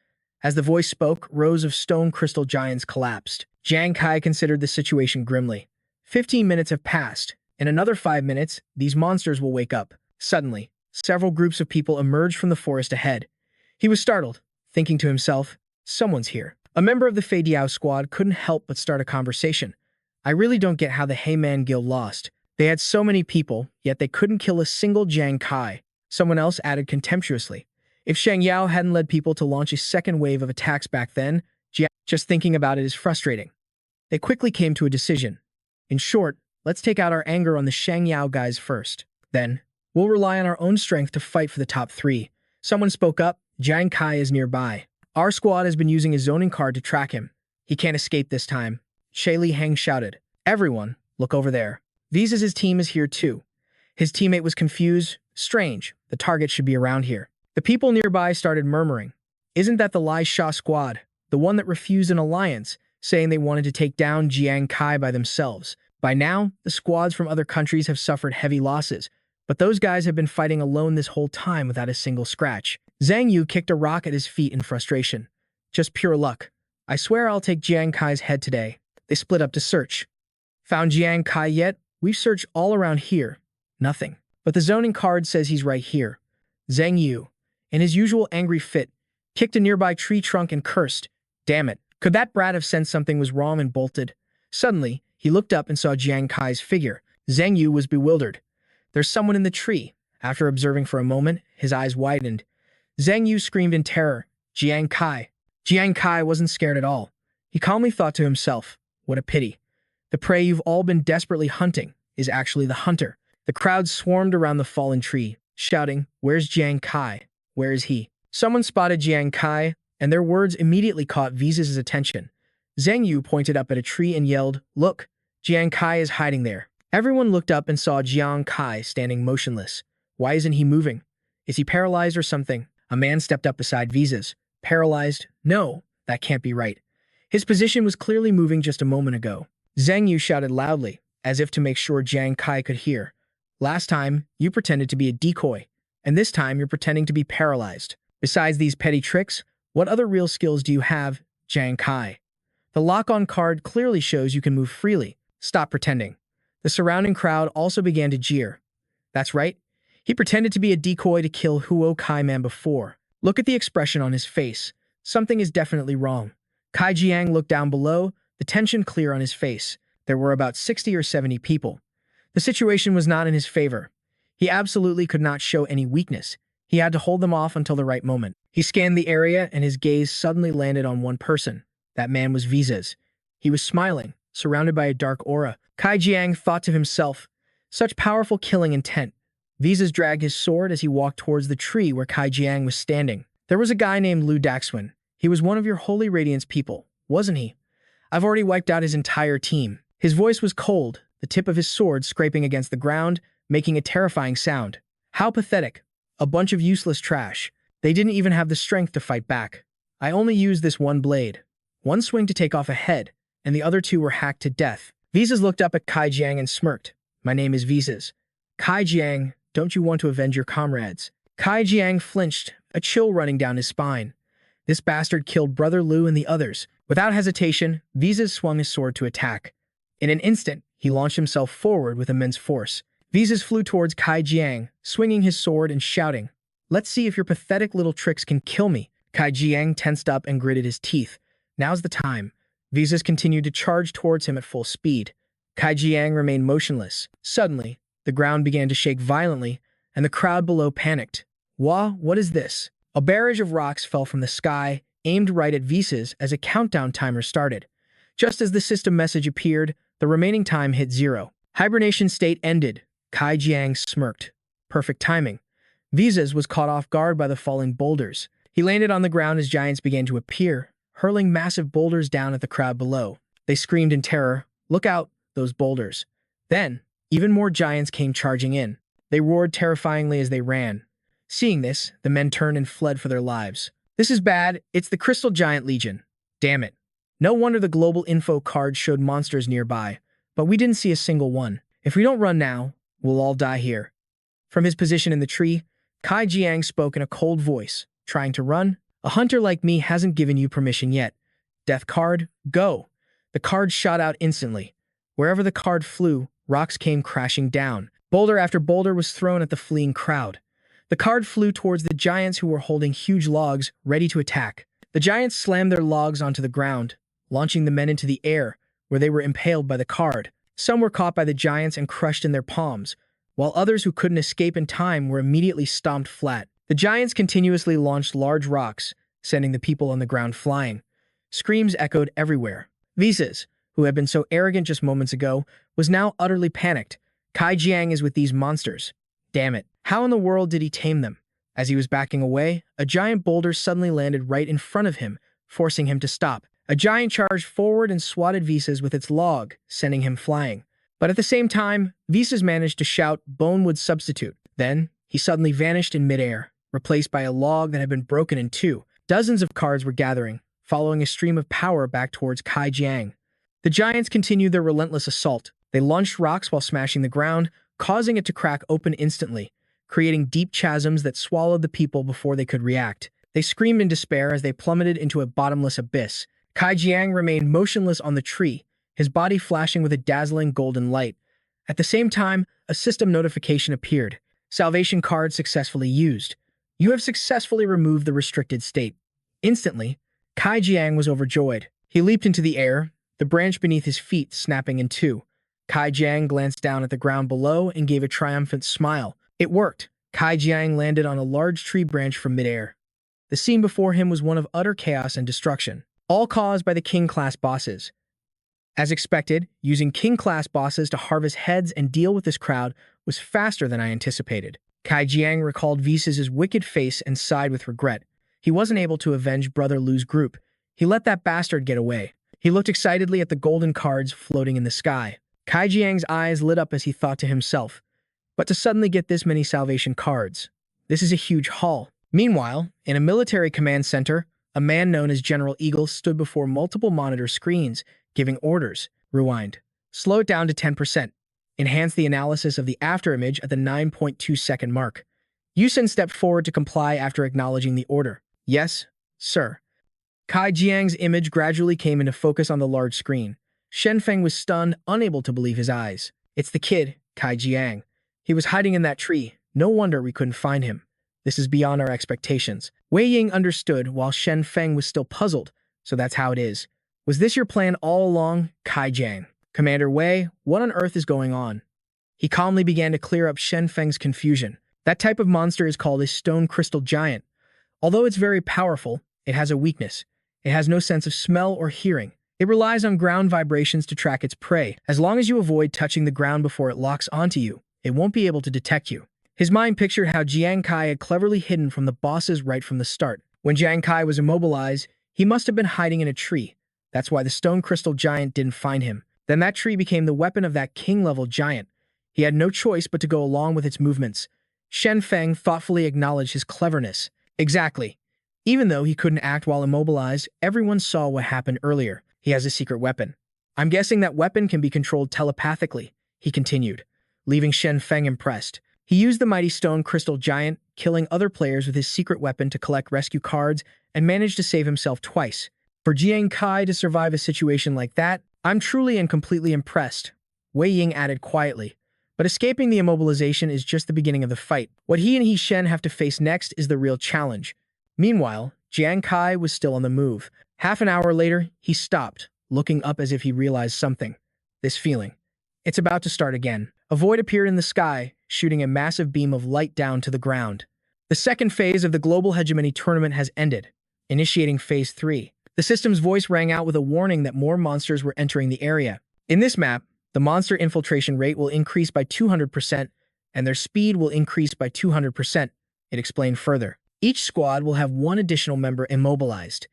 As the voice spoke, rows of stone crystal giants collapsed. Jiang Kai considered the situation grimly. 15 minutes have passed. In another 5 minutes, these monsters will wake up. Suddenly, several groups of people emerged from the forest ahead. He was startled, thinking to himself, someone's here. A member of the Fei Diao squad couldn't help but start a conversation. I really don't get how the Heyman Guild lost. They had so many people, yet they couldn't kill a single Jiang Kai. Someone else added contemptuously. If Shang Yao hadn't led people to launch a second wave of attacks back then, just thinking about it is frustrating. They quickly came to a decision. In short, let's take out our anger on the Shang Yao guys first. Then, we'll rely on our own strength to fight for the top 3. Someone spoke up, Jiang Kai is nearby. Our squad has been using a zoning card to track him. He can't escape this time. Shay Li Heng shouted. Everyone, look over there. Visa's team is here too. His teammate was confused. Strange, the target should be around here. The people nearby started murmuring. Isn't that the Lai Sha squad, the one that refused an alliance, saying they wanted to take down Jiang Kai by themselves? By now, the squads from other countries have suffered heavy losses, but those guys have been fighting alone this whole time without a single scratch. Zhang Yu kicked a rock at his feet in frustration. Just pure luck. I swear I'll take Jiang Kai's head today. They split up to search. Found Jiang Kai yet? We've searched all around here. Nothing. But the zoning card says he's right here. Zhang Yu, in his usual angry fit, kicked a nearby tree trunk and cursed. Damn it. Could that brat have sensed something was wrong and bolted? Suddenly, he looked up and saw Jiang Kai's figure. Zhang Yu was bewildered. There's someone in the tree. After observing for a moment, his eyes widened. Zhang Yu screamed in terror. Jiang Kai. Jiang Kai wasn't scared at all. He calmly thought to himself, what a pity. The prey you've all been desperately hunting is actually the hunter. The crowd swarmed around the fallen tree, shouting, where's Jiang Kai? Where is he? Someone spotted Jiang Kai, and their words immediately caught Visa's attention. Zhang Yu pointed up at a tree and yelled, look, Jiang Kai is hiding there. Everyone looked up and saw Jiang Kai standing motionless. Why isn't he moving? Is he paralyzed or something? A man stepped up beside Visa's. Paralyzed? No, that can't be right. His position was clearly moving just a moment ago. Zhang Yu shouted loudly, as if to make sure Jiang Kai could hear. Last time, you pretended to be a decoy, and this time you're pretending to be paralyzed. Besides these petty tricks, what other real skills do you have, Jiang Kai? The lock-on card clearly shows you can move freely. Stop pretending. The surrounding crowd also began to jeer. That's right. He pretended to be a decoy to kill Huo Kai Man before. Look at the expression on his face. Something is definitely wrong. Kai Jiang looked down below, the tension clear on his face. There were about 60 or 70 people. The situation was not in his favor. He absolutely could not show any weakness. He had to hold them off until the right moment. He scanned the area and his gaze suddenly landed on one person. That man was Visa's. He was smiling, surrounded by a dark aura. Kai Jiang thought to himself, such powerful killing intent. Visa's dragged his sword as he walked towards the tree where Kai Jiang was standing. There was a guy named Lu Daxuan. He was one of your Holy Radiance people, wasn't he? I've already wiped out his entire team. His voice was cold, the tip of his sword scraping against the ground, making a terrifying sound. How pathetic. A bunch of useless trash. They didn't even have the strength to fight back. I only used this one blade. One swing to take off a head, and the other two were hacked to death. Visa's looked up at Kai Jiang and smirked. My name is Visa's. Kai Jiang, don't you want to avenge your comrades? Kai Jiang flinched, a chill running down his spine. This bastard killed Brother Lu and the others. Without hesitation, Visa's swung his sword to attack. In an instant, he launched himself forward with immense force. Visa's flew towards Kai Jiang, swinging his sword and shouting, let's see if your pathetic little tricks can kill me. Kai Jiang tensed up and gritted his teeth. Now's the time. Visas continued to charge towards him at full speed. Kai Jiang remained motionless. Suddenly, the ground began to shake violently, and the crowd below panicked. What is this? A barrage of rocks fell from the sky, aimed right at Visas as a countdown timer started. Just as the system message appeared, the remaining time hit 0. Hibernation state ended. Kai Jiang smirked. Perfect timing. Visas was caught off guard by the falling boulders. He landed on the ground as giants began to appear, hurling massive boulders down at the crowd below. They screamed in terror, "Look out, those boulders." Then, even more giants came charging in. They roared terrifyingly as they ran. Seeing this, the men turned and fled for their lives. This is bad. It's the Crystal Giant Legion. Damn it. No wonder the global info card showed monsters nearby, but we didn't see a single one. If we don't run now, we'll all die here. From his position in the tree, Kai Jiang spoke in a cold voice. Trying to run? A hunter like me hasn't given you permission yet. Death card, go. The card shot out instantly. Wherever the card flew, rocks came crashing down. Boulder after boulder was thrown at the fleeing crowd. The card flew towards the giants who were holding huge logs, ready to attack. The giants slammed their logs onto the ground, launching the men into the air, where they were impaled by the card. Some were caught by the giants and crushed in their palms, while others who couldn't escape in time were immediately stomped flat. The giants continuously launched large rocks, sending the people on the ground flying. Screams echoed everywhere. Visas, who had been so arrogant just moments ago, was now utterly panicked. Kai Jiang is with these monsters. Damn it. How in the world did he tame them? As he was backing away, a giant boulder suddenly landed right in front of him, forcing him to stop. A giant charged forward and swatted Visas with its log, sending him flying. But at the same time, Visas managed to shout, "Bonewood substitute." Then, he suddenly vanished in midair, replaced by a log that had been broken in two. Dozens of cards were gathering, following a stream of power back towards Kai Jiang. The giants continued their relentless assault. They launched rocks while smashing the ground, causing it to crack open instantly, creating deep chasms that swallowed the people before they could react. They screamed in despair as they plummeted into a bottomless abyss. Kai Jiang remained motionless on the tree, his body flashing with a dazzling golden light. At the same time, a system notification appeared. Salvation card successfully used. You have successfully removed the restricted state. Instantly, Kai Jiang was overjoyed. He leaped into the air, the branch beneath his feet snapping in two. Kai Jiang glanced down at the ground below and gave a triumphant smile. It worked. Kai Jiang landed on a large tree branch from midair. The scene before him was one of utter chaos and destruction, all caused by the King-class bosses. As expected, using King-class bosses to harvest heads and deal with this crowd was faster than I anticipated. Kai Jiang recalled Visas' wicked face and sighed with regret. He wasn't able to avenge Brother Lu's group. He let that bastard get away. He looked excitedly at the golden cards floating in the sky. Kai Jiang's eyes lit up as he thought to himself, but to suddenly get this many salvation cards. This is a huge haul. Meanwhile, in a military command center, a man known as General Eagle stood before multiple monitor screens, giving orders. Rewind. Slow it down to 10%. Enhance the analysis of the afterimage at the 9.2-second mark. Yusen stepped forward to comply after acknowledging the order. Yes, sir. Kai Jiang's image gradually came into focus on the large screen. Shen Feng was stunned, unable to believe his eyes. It's the kid, Kai Jiang. He was hiding in that tree. No wonder we couldn't find him. This is beyond our expectations. Wei Ying understood while Shen Feng was still puzzled. So that's how it is. Was this your plan all along, Kai Jiang? Commander Wei, what on earth is going on? He calmly began to clear up Shen Feng's confusion. That type of monster is called a stone crystal giant. Although it's very powerful, it has a weakness. It has no sense of smell or hearing. It relies on ground vibrations to track its prey. As long as you avoid touching the ground before it locks onto you, it won't be able to detect you. His mind pictured how Jiang Kai had cleverly hidden from the bosses right from the start. When Jiang Kai was immobilized, he must have been hiding in a tree. That's why the stone crystal giant didn't find him. Then that tree became the weapon of that king-level giant. He had no choice but to go along with its movements. Shen Feng thoughtfully acknowledged his cleverness. Exactly. Even though he couldn't act while immobilized, everyone saw what happened earlier. He has a secret weapon. I'm guessing that weapon can be controlled telepathically, he continued, leaving Shen Feng impressed. He used the mighty stone crystal giant, killing other players with his secret weapon to collect rescue cards, and managed to save himself twice. For Jiang Kai to survive a situation like that, I'm truly and completely impressed, Wei Ying added quietly. But escaping the immobilization is just the beginning of the fight. What he and He Shen have to face next is the real challenge. Meanwhile, Jiang Kai was still on the move. Half an hour later, he stopped, looking up as if he realized something. This feeling. It's about to start again. A void appeared in the sky, shooting a massive beam of light down to the ground. The second phase of the Global Hegemony Tournament has ended, initiating Phase 3. The system's voice rang out with a warning that more monsters were entering the area. In this map, the monster infiltration rate will increase by 200%, and their speed will increase by 200%, it explained further. Each squad will have one additional member immobilized.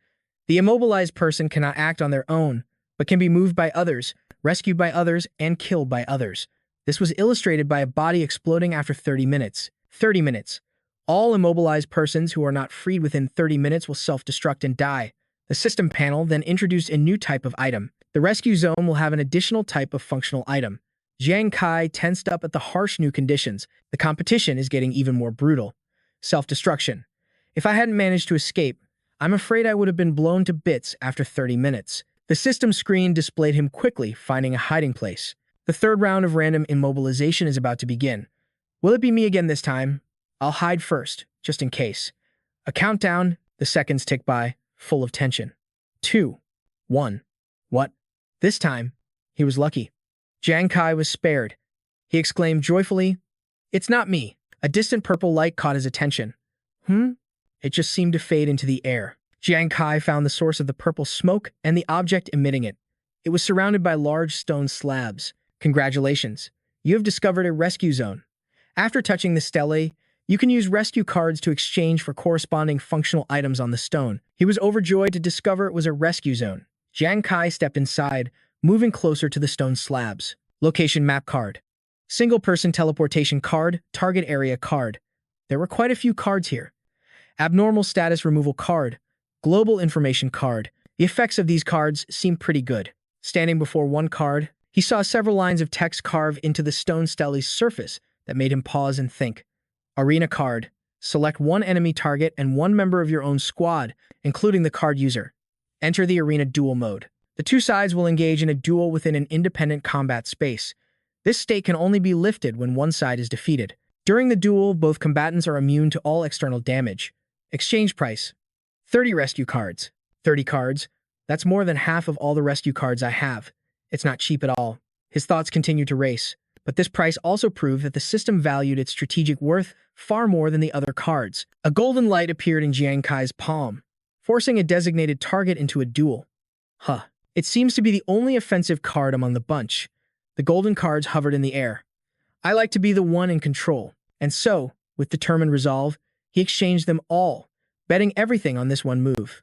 The immobilized person cannot act on their own, but can be moved by others, rescued by others, and killed by others. This was illustrated by a body exploding after 30 minutes. 30 minutes. All immobilized persons who are not freed within 30 minutes will self-destruct and die. The system panel then introduced a new type of item. The rescue zone will have an additional type of functional item. Jiang Kai tensed up at the harsh new conditions. The competition is getting even more brutal. Self-destruction. If I hadn't managed to escape, I'm afraid I would have been blown to bits after 30 minutes. The system screen displayed him quickly finding a hiding place. The third round of random immobilization is about to begin. Will it be me again this time? I'll hide first, just in case. A countdown, the seconds tick by, full of tension. 2, 1. What? This time, he was lucky. Jiang Kai was spared. He exclaimed joyfully, "It's not me." A distant purple light caught his attention. It just seemed to fade into the air. Jiang Kai found the source of the purple smoke and the object emitting it. It was surrounded by large stone slabs. Congratulations, you have discovered a rescue zone. After touching the stele, you can use rescue cards to exchange for corresponding functional items on the stone. He was overjoyed to discover it was a rescue zone. Jiang Kai stepped inside, moving closer to the stone slabs. Location map card. Single-person teleportation card, target area card. There were quite a few cards here. Abnormal status removal card, global information card. The effects of these cards seemed pretty good. Standing before one card, he saw several lines of text carved into the stone stele's surface that made him pause and think. Arena card. Select one enemy target and one member of your own squad, including the card user. Enter the arena duel mode. The two sides will engage in a duel within an independent combat space. This state can only be lifted when one side is defeated. During the duel, both combatants are immune to all external damage. Exchange price. 30 rescue cards. 30 cards? That's more than half of all the rescue cards I have. It's not cheap at all. His thoughts continued to race, but this price also proved that the system valued its strategic worth far more than the other cards. A golden light appeared in Jiang Kai's palm, forcing a designated target into a duel. It seems to be the only offensive card among the bunch. The golden cards hovered in the air. I like to be the one in control. And so, with determined resolve, he exchanged them all, betting everything on this one move.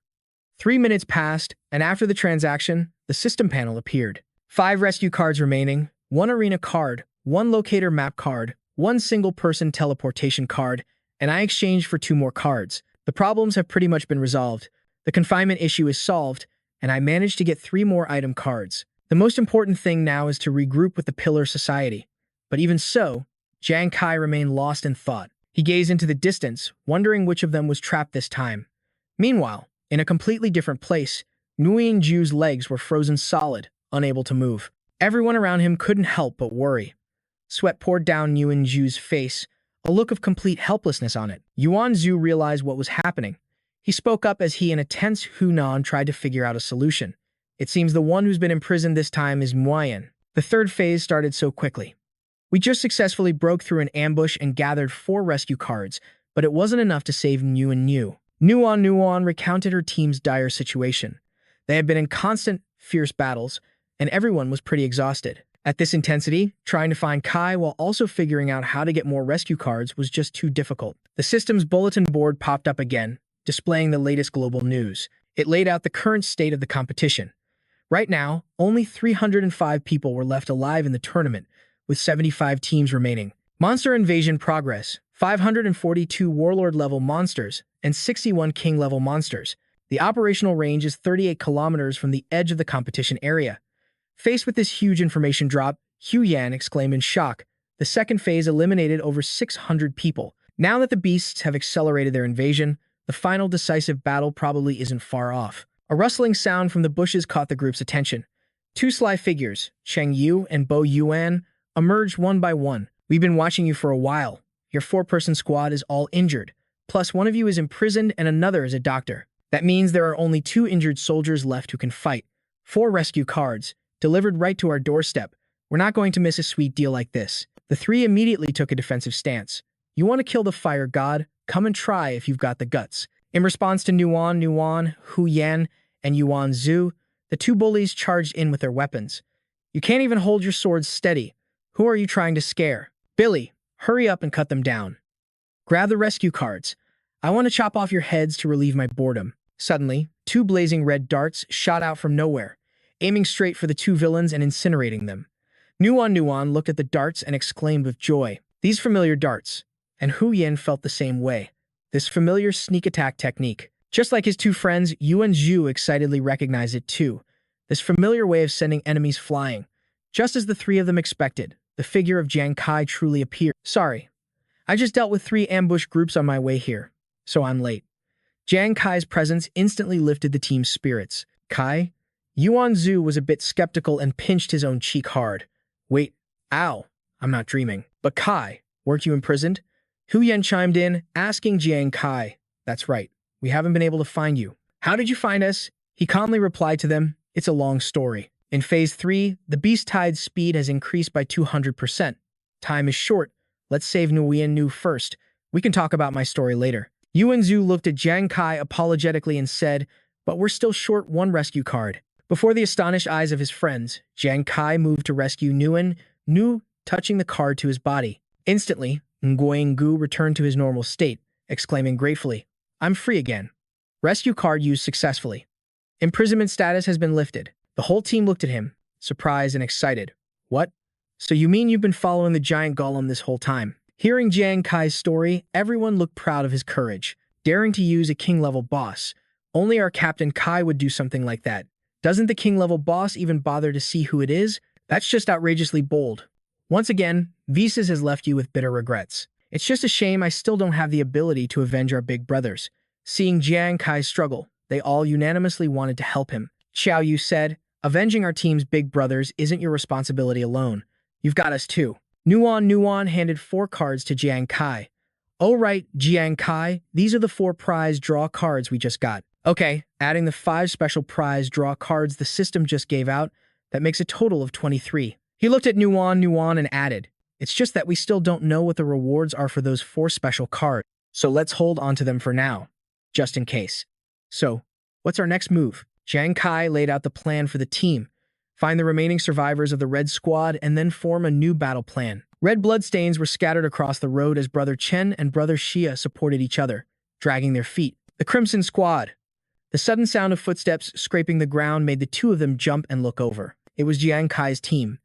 3 minutes passed, and after the transaction, the system panel appeared. 5 rescue cards remaining, 1 arena card, 1 locator map card, 1 single-person teleportation card, and I exchanged for 2 more cards. The problems have pretty much been resolved. The confinement issue is solved, and I managed to get 3 more item cards. The most important thing now is to regroup with the Pillar Society. But even so, Jiang Kai remained lost in thought. He gazed into the distance, wondering which of them was trapped this time. Meanwhile, in a completely different place, Nguyen Ju's legs were frozen solid, unable to move. Everyone around him couldn't help but worry. Sweat poured down Nguyen Ju's face, a look of complete helplessness on it. Yuan Zhu realized what was happening. He spoke up as he and a tense Hunan tried to figure out a solution. It seems the one who's been imprisoned this time is Nguyen. The third phase started so quickly. We just successfully broke through an ambush and gathered 4 rescue cards, but it wasn't enough to save Nguyen Nhu. Nguyen recounted her team's dire situation. They had been in constant, fierce battles, and everyone was pretty exhausted. At this intensity, trying to find Kai while also figuring out how to get more rescue cards was just too difficult. The system's bulletin board popped up again, displaying the latest global news. It laid out the current state of the competition. Right now, only 305 people were left alive in the tournament, with 75 teams remaining. Monster invasion progress, 542 warlord-level monsters and 61 king-level monsters. The operational range is 38 kilometers from the edge of the competition area. Faced with this huge information drop, Hu Yan exclaimed in shock. The second phase eliminated over 600 people. Now that the beasts have accelerated their invasion, the final decisive battle probably isn't far off. A rustling sound from the bushes caught the group's attention. 2 sly figures, Cheng Yu and Bo Yuan, emerged one by one. We've been watching you for a while. Your 4-person squad is all injured. Plus, one of you is imprisoned and another is a doctor. That means there are only 2 injured soldiers left who can fight. 4 rescue cards, delivered right to our doorstep. We're not going to miss a sweet deal like this. The 3 immediately took a defensive stance. You want to kill the fire god? Come and try if you've got the guts. In response to Nuan, Hu Yan, and Yuan Zhu, the 2 bullies charged in with their weapons. You can't even hold your swords steady. Who are you trying to scare? Billy, hurry up and cut them down. Grab the rescue cards. I want to chop off your heads to relieve my boredom. Suddenly, 2 blazing red darts shot out from nowhere, aiming straight for the 2 villains and incinerating them. Nuan looked at the darts and exclaimed with joy, "These familiar darts." And Hu Yan felt the same way. This familiar sneak attack technique. Just like his 2 friends, Yuan Zhu excitedly recognized it too. This familiar way of sending enemies flying. Just as the 3 of them expected, the figure of Jiang Kai truly appeared. Sorry, I just dealt with 3 ambush groups on my way here, so I'm late. Jiang Kai's presence instantly lifted the team's spirits. Kai? Yuan Zhu was a bit skeptical and pinched his own cheek hard. Wait, ow, I'm not dreaming. But Kai, weren't you imprisoned? Hu Yan chimed in, asking Jiang Kai. That's right, we haven't been able to find you. How did you find us? He calmly replied to them, it's a long story. In Phase 3, the Beast Tide's speed has increased by 200%. Time is short. Let's save Nguyen Nu first. We can talk about my story later. Yuan Zhu looked at Jiang Kai apologetically and said, but we're still short 1 rescue card. Before the astonished eyes of his friends, Jiang Kai moved to rescue Nguyen Nu, touching the card to his body. Instantly, Nguyen Gu returned to his normal state, exclaiming gratefully, I'm free again. Rescue card used successfully. Imprisonment status has been lifted. The whole team looked at him, surprised and excited. What? So you mean you've been following the giant golem this whole time? Hearing Jiang Kai's story, everyone looked proud of his courage, daring to use a king-level boss. Only our Captain Kai would do something like that. Doesn't the king-level boss even bother to see who it is? That's just outrageously bold. Once again, Visas has left you with bitter regrets. It's just a shame I still don't have the ability to avenge our big brothers. Seeing Jiang Kai struggle, they all unanimously wanted to help him. Xiao Yu said, avenging our team's big brothers isn't your responsibility alone. You've got us too. Nuan handed 4 cards to Jiang Kai. Oh right, Jiang Kai, these are the 4 prize draw cards we just got. Okay, adding the 5 special prize draw cards the system just gave out, that makes a total of 23. He looked at Nuan and added, it's just that we still don't know what the rewards are for those 4 special cards, so let's hold on to them for now, just in case. So, what's our next move? Jiang Kai laid out the plan for the team. Find the remaining survivors of the Red Squad and then form a new battle plan. Red bloodstains were scattered across the road as Brother Chen and Brother Xia supported each other, dragging their feet. The Crimson Squad. The sudden sound of footsteps scraping the ground made the 2 of them jump and look over. It was Jiang Kai's team.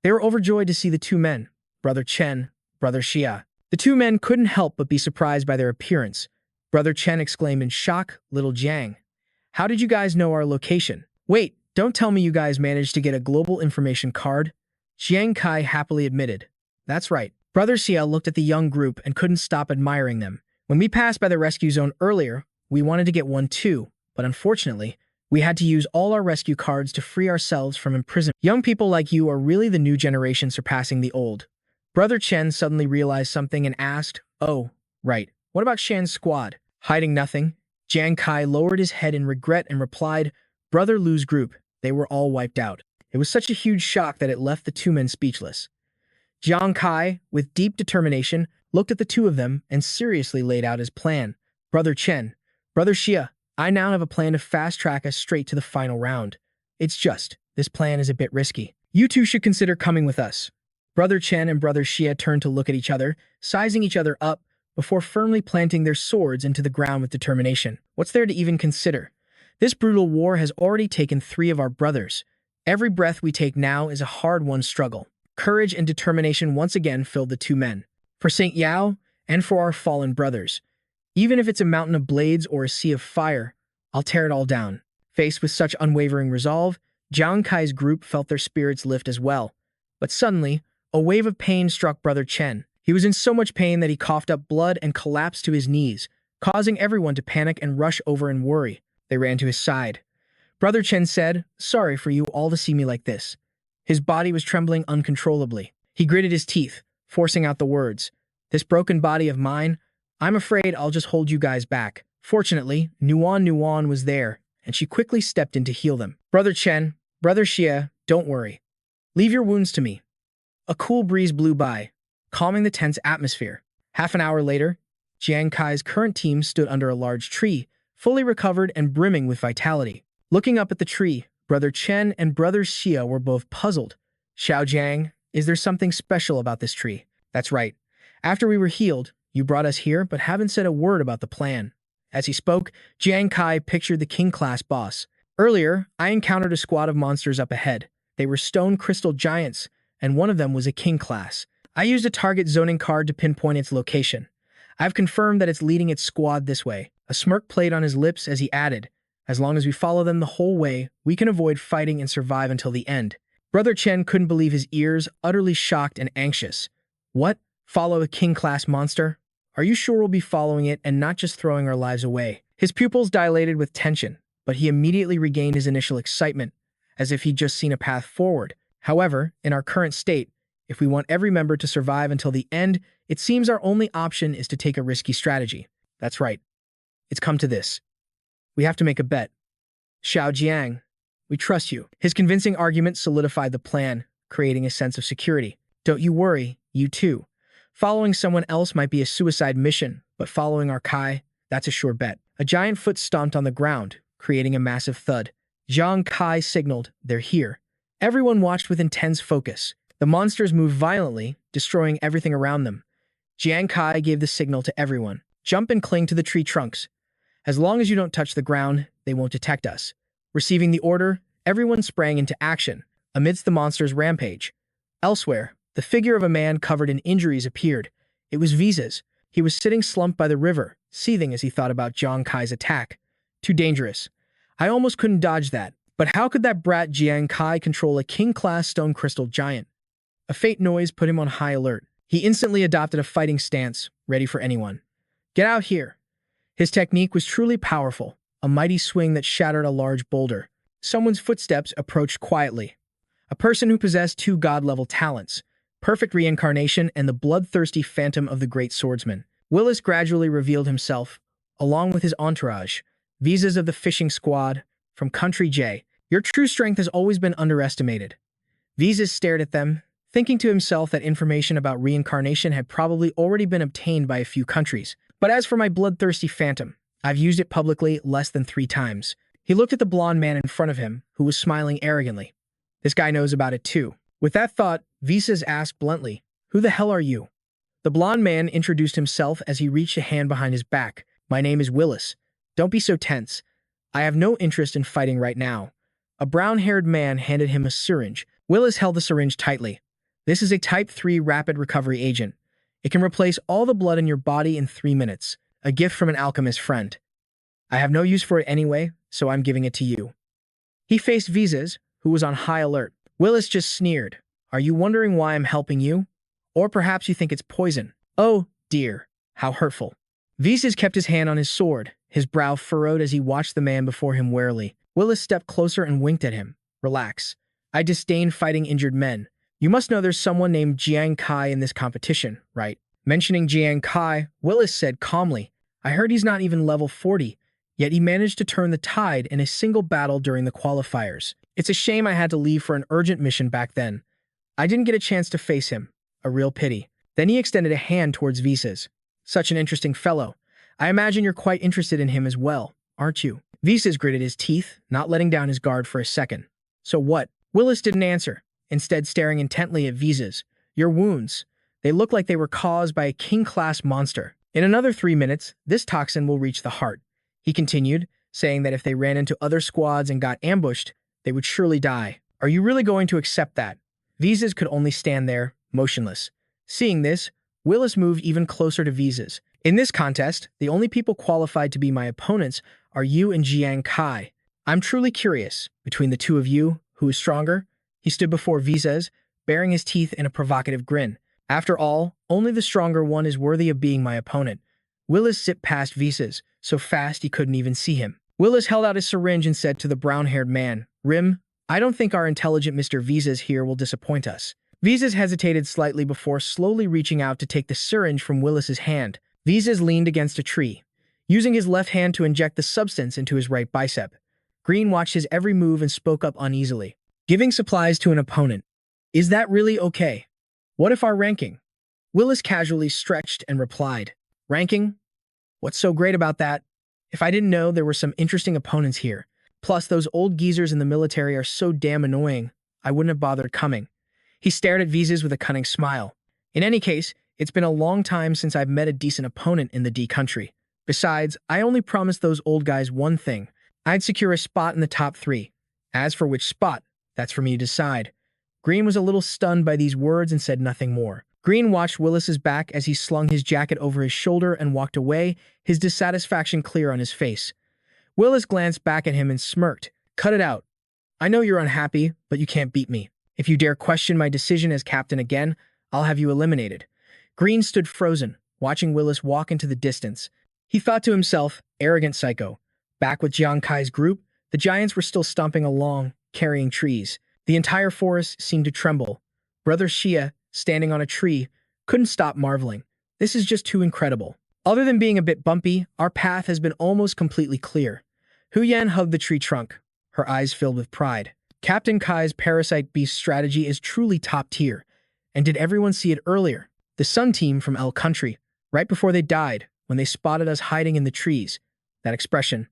They were overjoyed to see the 2 men, Brother Chen, Brother Xia. The 2 men couldn't help but be surprised by their appearance. Brother Chen exclaimed in shock, Little Jiang, how did you guys know our location? Wait, don't tell me you guys managed to get a global information card? Jiang Kai happily admitted. That's right. Brother Xia looked at the young group and couldn't stop admiring them. When we passed by the rescue zone earlier, we wanted to get one too, but unfortunately, we had to use all our rescue cards to free ourselves from imprisonment. Young people like you are really the new generation surpassing the old. Brother Chen suddenly realized something and asked, oh, right. What about Shan's squad? Hiding nothing, Jiang Kai lowered his head in regret and replied, Brother Lu's group, they were all wiped out. It was such a huge shock that it left the 2 men speechless. Jiang Kai, with deep determination, looked at the 2 of them and seriously laid out his plan. Brother Chen, Brother Xia, I now have a plan to fast-track us straight to the final round. It's just, this plan is a bit risky. You 2 should consider coming with us. Brother Chen and Brother Xia turned to look at each other, sizing each other up, before firmly planting their swords into the ground with determination. What's there to even consider? This brutal war has already taken 3 of our brothers. Every breath we take now is a hard-won struggle. Courage and determination once again filled the 2 men. For Saint Yao, and for our fallen brothers. Even if it's a mountain of blades or a sea of fire, I'll tear it all down. Faced with such unwavering resolve, Jiang Kai's group felt their spirits lift as well. But suddenly, a wave of pain struck Brother Chen. He was in so much pain that he coughed up blood and collapsed to his knees, causing everyone to panic and rush over in worry. They ran to his side. Brother Chen said, sorry for you all to see me like this. His body was trembling uncontrollably. He gritted his teeth, forcing out the words, this broken body of mine, I'm afraid I'll just hold you guys back. Fortunately, Nuan was there, and she quickly stepped in to heal them. Brother Chen, Brother Xia, don't worry. Leave your wounds to me. A cool breeze blew by, calming the tense atmosphere. Half an hour later, Jiang Kai's current team stood under a large tree, fully recovered and brimming with vitality. Looking up at the tree, Brother Chen and Brother Xia were both puzzled. Xiao Jiang, is there something special about this tree? That's right. After we were healed, you brought us here but haven't said a word about the plan. As he spoke, Jiang Kai pictured the king-class boss. Earlier, I encountered a squad of monsters up ahead. They were stone crystal giants, and one of them was a king-class. I used a target zoning card to pinpoint its location. I've confirmed that it's leading its squad this way. A smirk played on his lips as he added, as long as we follow them the whole way, we can avoid fighting and survive until the end. Brother Chen couldn't believe his ears, utterly shocked and anxious. What? Follow a king-class monster? Are you sure we'll be following it and not just throwing our lives away? His pupils dilated with tension, but he immediately regained his initial excitement, as if he'd just seen a path forward. However, in our current state, if we want every member to survive until the end, it seems our only option is to take a risky strategy. That's right. It's come to this. We have to make a bet. Xiao Jiang, we trust you. His convincing argument solidified the plan, creating a sense of security. Don't you worry, you too. Following someone else might be a suicide mission, but following our Kai, that's a sure bet. A giant foot stomped on the ground, creating a massive thud. Jiang Kai signaled, they're here. Everyone watched with intense focus. The monsters moved violently, destroying everything around them. Jiang Kai gave the signal to everyone. Jump and cling to the tree trunks. As long as you don't touch the ground, they won't detect us. Receiving the order, everyone sprang into action, amidst the monster's rampage. Elsewhere, the figure of a man covered in injuries appeared. It was Visa's. He was sitting slumped by the river, seething as he thought about Jiang Kai's attack. Too dangerous. I almost couldn't dodge that. But how could that brat Jiang Kai control a king-class stone crystal giant? A faint noise put him on high alert. He instantly adopted a fighting stance, ready for anyone. Get out here. His technique was truly powerful, a mighty swing that shattered a large boulder. Someone's footsteps approached quietly. A person who possessed two god-level talents, perfect reincarnation and the bloodthirsty phantom of the great swordsman. Willis gradually revealed himself, along with his entourage, Visas of the fishing squad, from Country J. Your true strength has always been underestimated. Visas stared at them, thinking to himself that information about reincarnation had probably already been obtained by a few countries. But as for my bloodthirsty phantom, I've used it publicly less than 3 times. He looked at the blonde man in front of him, who was smiling arrogantly. This guy knows about it too. With that thought, Visas asked bluntly, who the hell are you? The blonde man introduced himself as he reached a hand behind his back. My name is Willis. Don't be so tense. I have no interest in fighting right now. A brown-haired man handed him a syringe. Willis held the syringe tightly. This is a Type 3 rapid recovery agent. It can replace all the blood in your body in 3 minutes. A gift from an alchemist friend. I have no use for it anyway, so I'm giving it to you. He faced Visas, who was on high alert. Willis just sneered. Are you wondering why I'm helping you? Or perhaps you think it's poison. Oh, dear. How hurtful. Visas kept his hand on his sword, his brow furrowed as he watched the man before him warily. Willis stepped closer and winked at him. Relax. I disdain fighting injured men. You must know there's someone named Jiang Kai in this competition, right? Mentioning Jiang Kai, Willis said calmly, I heard he's not even level 40, yet he managed to turn the tide in a single battle during the qualifiers. It's a shame I had to leave for an urgent mission back then. I didn't get a chance to face him. A real pity. Then he extended a hand towards Visas. Such an interesting fellow. I imagine you're quite interested in him as well, aren't you? Visas gritted his teeth, not letting down his guard for a second. So what? Willis didn't answer, instead staring intently at Visas. Your wounds. They look like they were caused by a king-class monster. In another 3 minutes, this toxin will reach the heart. He continued, saying that if they ran into other squads and got ambushed, they would surely die. Are you really going to accept that? Visas could only stand there, motionless. Seeing this, Willis moved even closer to Visas. In this contest, the only people qualified to be my opponents are you and Jiang Kai. I'm truly curious, between the two of you, who is stronger? He stood before Visas, baring his teeth in a provocative grin. After all, only the stronger one is worthy of being my opponent. Willis zipped past Visas, so fast he couldn't even see him. Willis held out his syringe and said to the brown-haired man, Rim, I don't think our intelligent Mr. Visas here will disappoint us. Visas hesitated slightly before slowly reaching out to take the syringe from Willis's hand. Visas leaned against a tree, using his left hand to inject the substance into his right bicep. Green watched his every move and spoke up uneasily. Giving supplies to an opponent. Is that really okay? What if our ranking? Willis casually stretched and replied, ranking? What's so great about that? If I didn't know there were some interesting opponents here. Plus, those old geezers in the military are so damn annoying, I wouldn't have bothered coming. He stared at Visas with a cunning smile. In any case, it's been a long time since I've met a decent opponent in the D country. Besides, I only promised those old guys one thing. I'd secure a spot in the top 3. As for which spot, that's for me to decide. Green was a little stunned by these words and said nothing more. Green watched Willis's back as he slung his jacket over his shoulder and walked away, his dissatisfaction clear on his face. Willis glanced back at him and smirked. Cut it out. I know you're unhappy, but you can't beat me. If you dare question my decision as captain again, I'll have you eliminated. Green stood frozen, watching Willis walk into the distance. He thought to himself, arrogant psycho. Back with Jiang Kai's group, the giants were still stomping along, carrying trees. The entire forest seemed to tremble. Brother Xia, standing on a tree, couldn't stop marveling. This is just too incredible. Other than being a bit bumpy, our path has been almost completely clear. Hu Yan hugged the tree trunk, her eyes filled with pride. Captain Kai's parasite beast strategy is truly top tier. And did everyone see it earlier? The Sun team from L Country, right before they died, when they spotted us hiding in the trees. That expression.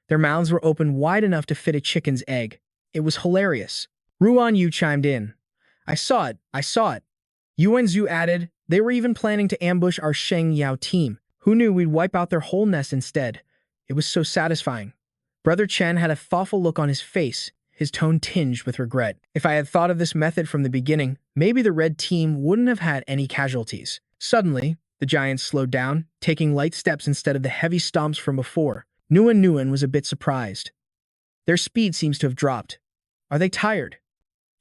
Their mouths were open wide enough to fit a chicken's egg. It was hilarious. Ruan Yu chimed in. I saw it. Yuan Zhu added, they were even planning to ambush our Sheng Yao team. Who knew we'd wipe out their whole nest instead? It was so satisfying. Brother Chen had a thoughtful look on his face, his tone tinged with regret. If I had thought of this method from the beginning, maybe the red team wouldn't have had any casualties. Suddenly, the giants slowed down, taking light steps instead of the heavy stomps from before. Nguyen was a bit surprised. Their speed seems to have dropped. Are they tired?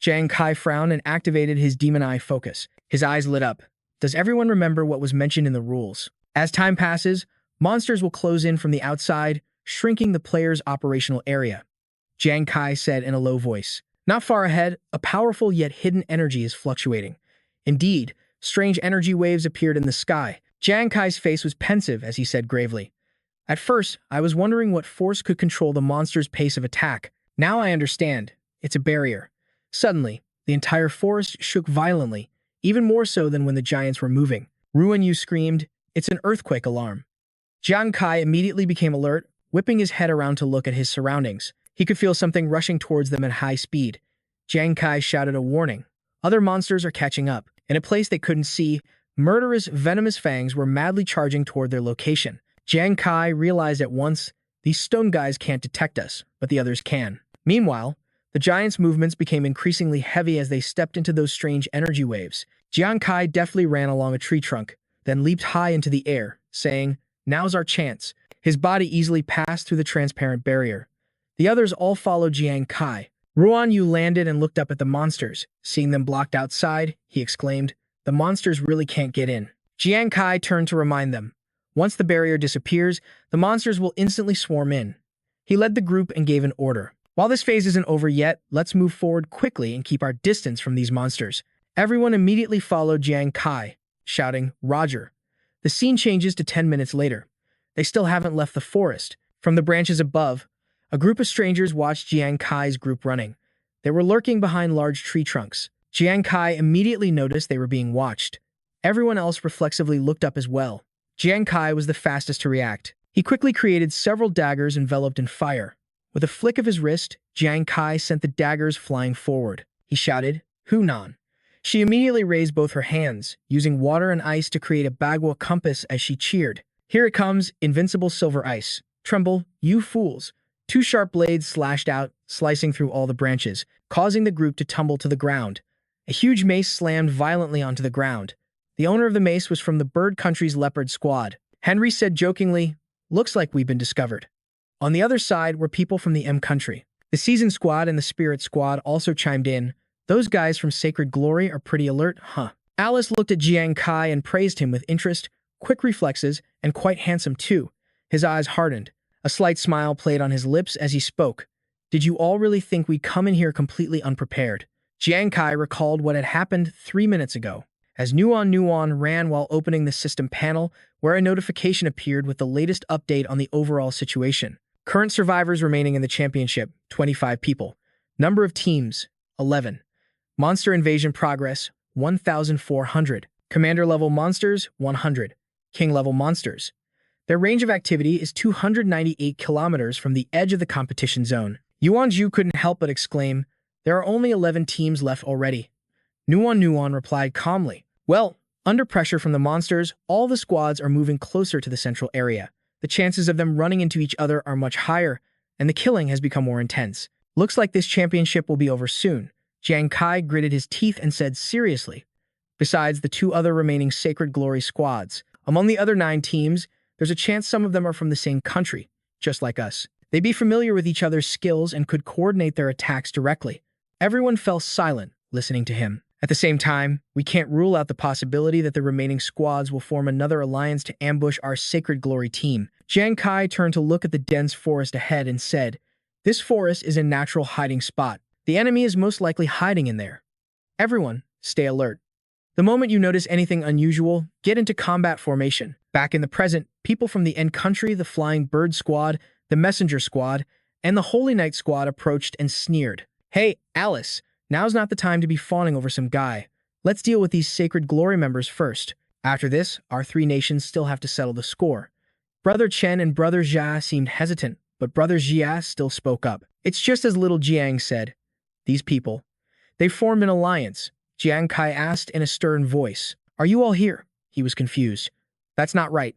Jiang Kai frowned and activated his demon eye focus. His eyes lit up. Does everyone remember what was mentioned in the rules? As time passes, monsters will close in from the outside, shrinking the player's operational area. Jiang Kai said in a low voice. Not far ahead, a powerful yet hidden energy is fluctuating. Indeed, strange energy waves appeared in the sky. Jiang Kai's face was pensive as he said gravely. At first, I was wondering what force could control the monster's pace of attack. Now I understand. It's a barrier. Suddenly, the entire forest shook violently, even more so than when the giants were moving. Ruan Yu screamed, it's an earthquake alarm. Jiang Kai immediately became alert, whipping his head around to look at his surroundings. He could feel something rushing towards them at high speed. Jiang Kai shouted a warning. Other monsters are catching up. In a place they couldn't see, murderous, venomous fangs were madly charging toward their location. Jiang Kai realized at once, these stone guys can't detect us, but the others can. Meanwhile, the giants' movements became increasingly heavy as they stepped into those strange energy waves. Jiang Kai deftly ran along a tree trunk, then leaped high into the air, saying, now's our chance. His body easily passed through the transparent barrier. The others all followed Jiang Kai. Ruan Yu landed and looked up at the monsters. Seeing them blocked outside, he exclaimed, the monsters really can't get in. Jiang Kai turned to remind them. Once the barrier disappears, the monsters will instantly swarm in. He led the group and gave an order. While this phase isn't over yet, let's move forward quickly and keep our distance from these monsters. Everyone immediately followed Jiang Kai, shouting, Roger. The scene changes to 10 minutes later. They still haven't left the forest. From the branches above, a group of strangers watched Jiang Kai's group running. They were lurking behind large tree trunks. Jiang Kai immediately noticed they were being watched. Everyone else reflexively looked up as well. Jiang Kai was the fastest to react. He quickly created several daggers enveloped in fire. With a flick of his wrist, Jiang Kai sent the daggers flying forward. He shouted, Hunan. She immediately raised both her hands, using water and ice to create a bagua compass as she cheered. Here it comes, invincible silver ice. Tremble, you fools. 2 sharp blades slashed out, slicing through all the branches, causing the group to tumble to the ground. A huge mace slammed violently onto the ground. The owner of the mace was from the Bird Country's Leopard Squad. Henry said jokingly, looks like we've been discovered. On the other side were people from the M Country. The Season Squad and the Spirit Squad also chimed in. Those guys from Sacred Glory are pretty alert, huh? Alice looked at Jiang Kai and praised him with interest, quick reflexes, and quite handsome too. His eyes hardened. A slight smile played on his lips as he spoke. Did you all really think we'd come in here completely unprepared? Jiang Kai recalled what had happened 3 minutes ago. As Nuan ran while opening the system panel, where a notification appeared with the latest update on the overall situation. Current survivors remaining in the championship, 25 people. Number of teams, 11. Monster invasion progress, 1,400. Commander level monsters, 100. King level monsters. Their range of activity is 298 kilometers from the edge of the competition zone. Yuanzhu couldn't help but exclaim, "There are only 11 teams left already." Nuan replied calmly, "Well, under pressure from the monsters, all the squads are moving closer to the central area. The chances of them running into each other are much higher, and the killing has become more intense. Looks like this championship will be over soon." Jiang Kai gritted his teeth and said seriously. Besides the 2 other remaining Sacred Glory squads, among the other 9 teams, there's a chance some of them are from the same country, just like us. They'd be familiar with each other's skills and could coordinate their attacks directly. Everyone fell silent, listening to him. At the same time, we can't rule out the possibility that the remaining squads will form another alliance to ambush our Sacred Glory team. Jiang Kai turned to look at the dense forest ahead and said, "This forest is a natural hiding spot. The enemy is most likely hiding in there. Everyone, stay alert. The moment you notice anything unusual, get into combat formation." Back in the present, people from the End Country, the Flying Bird Squad, the Messenger Squad, and the Holy Knight Squad approached and sneered. "Hey, Alice, now's not the time to be fawning over some guy. Let's deal with these Sacred Glory members first. After this, our 3 nations still have to settle the score." Brother Chen and Brother Jia seemed hesitant, but Brother Jia still spoke up. "It's just as little," Jiang said. "These people, they formed an alliance." Jiang Kai asked in a stern voice. "Are you all here?" He was confused. "That's not right.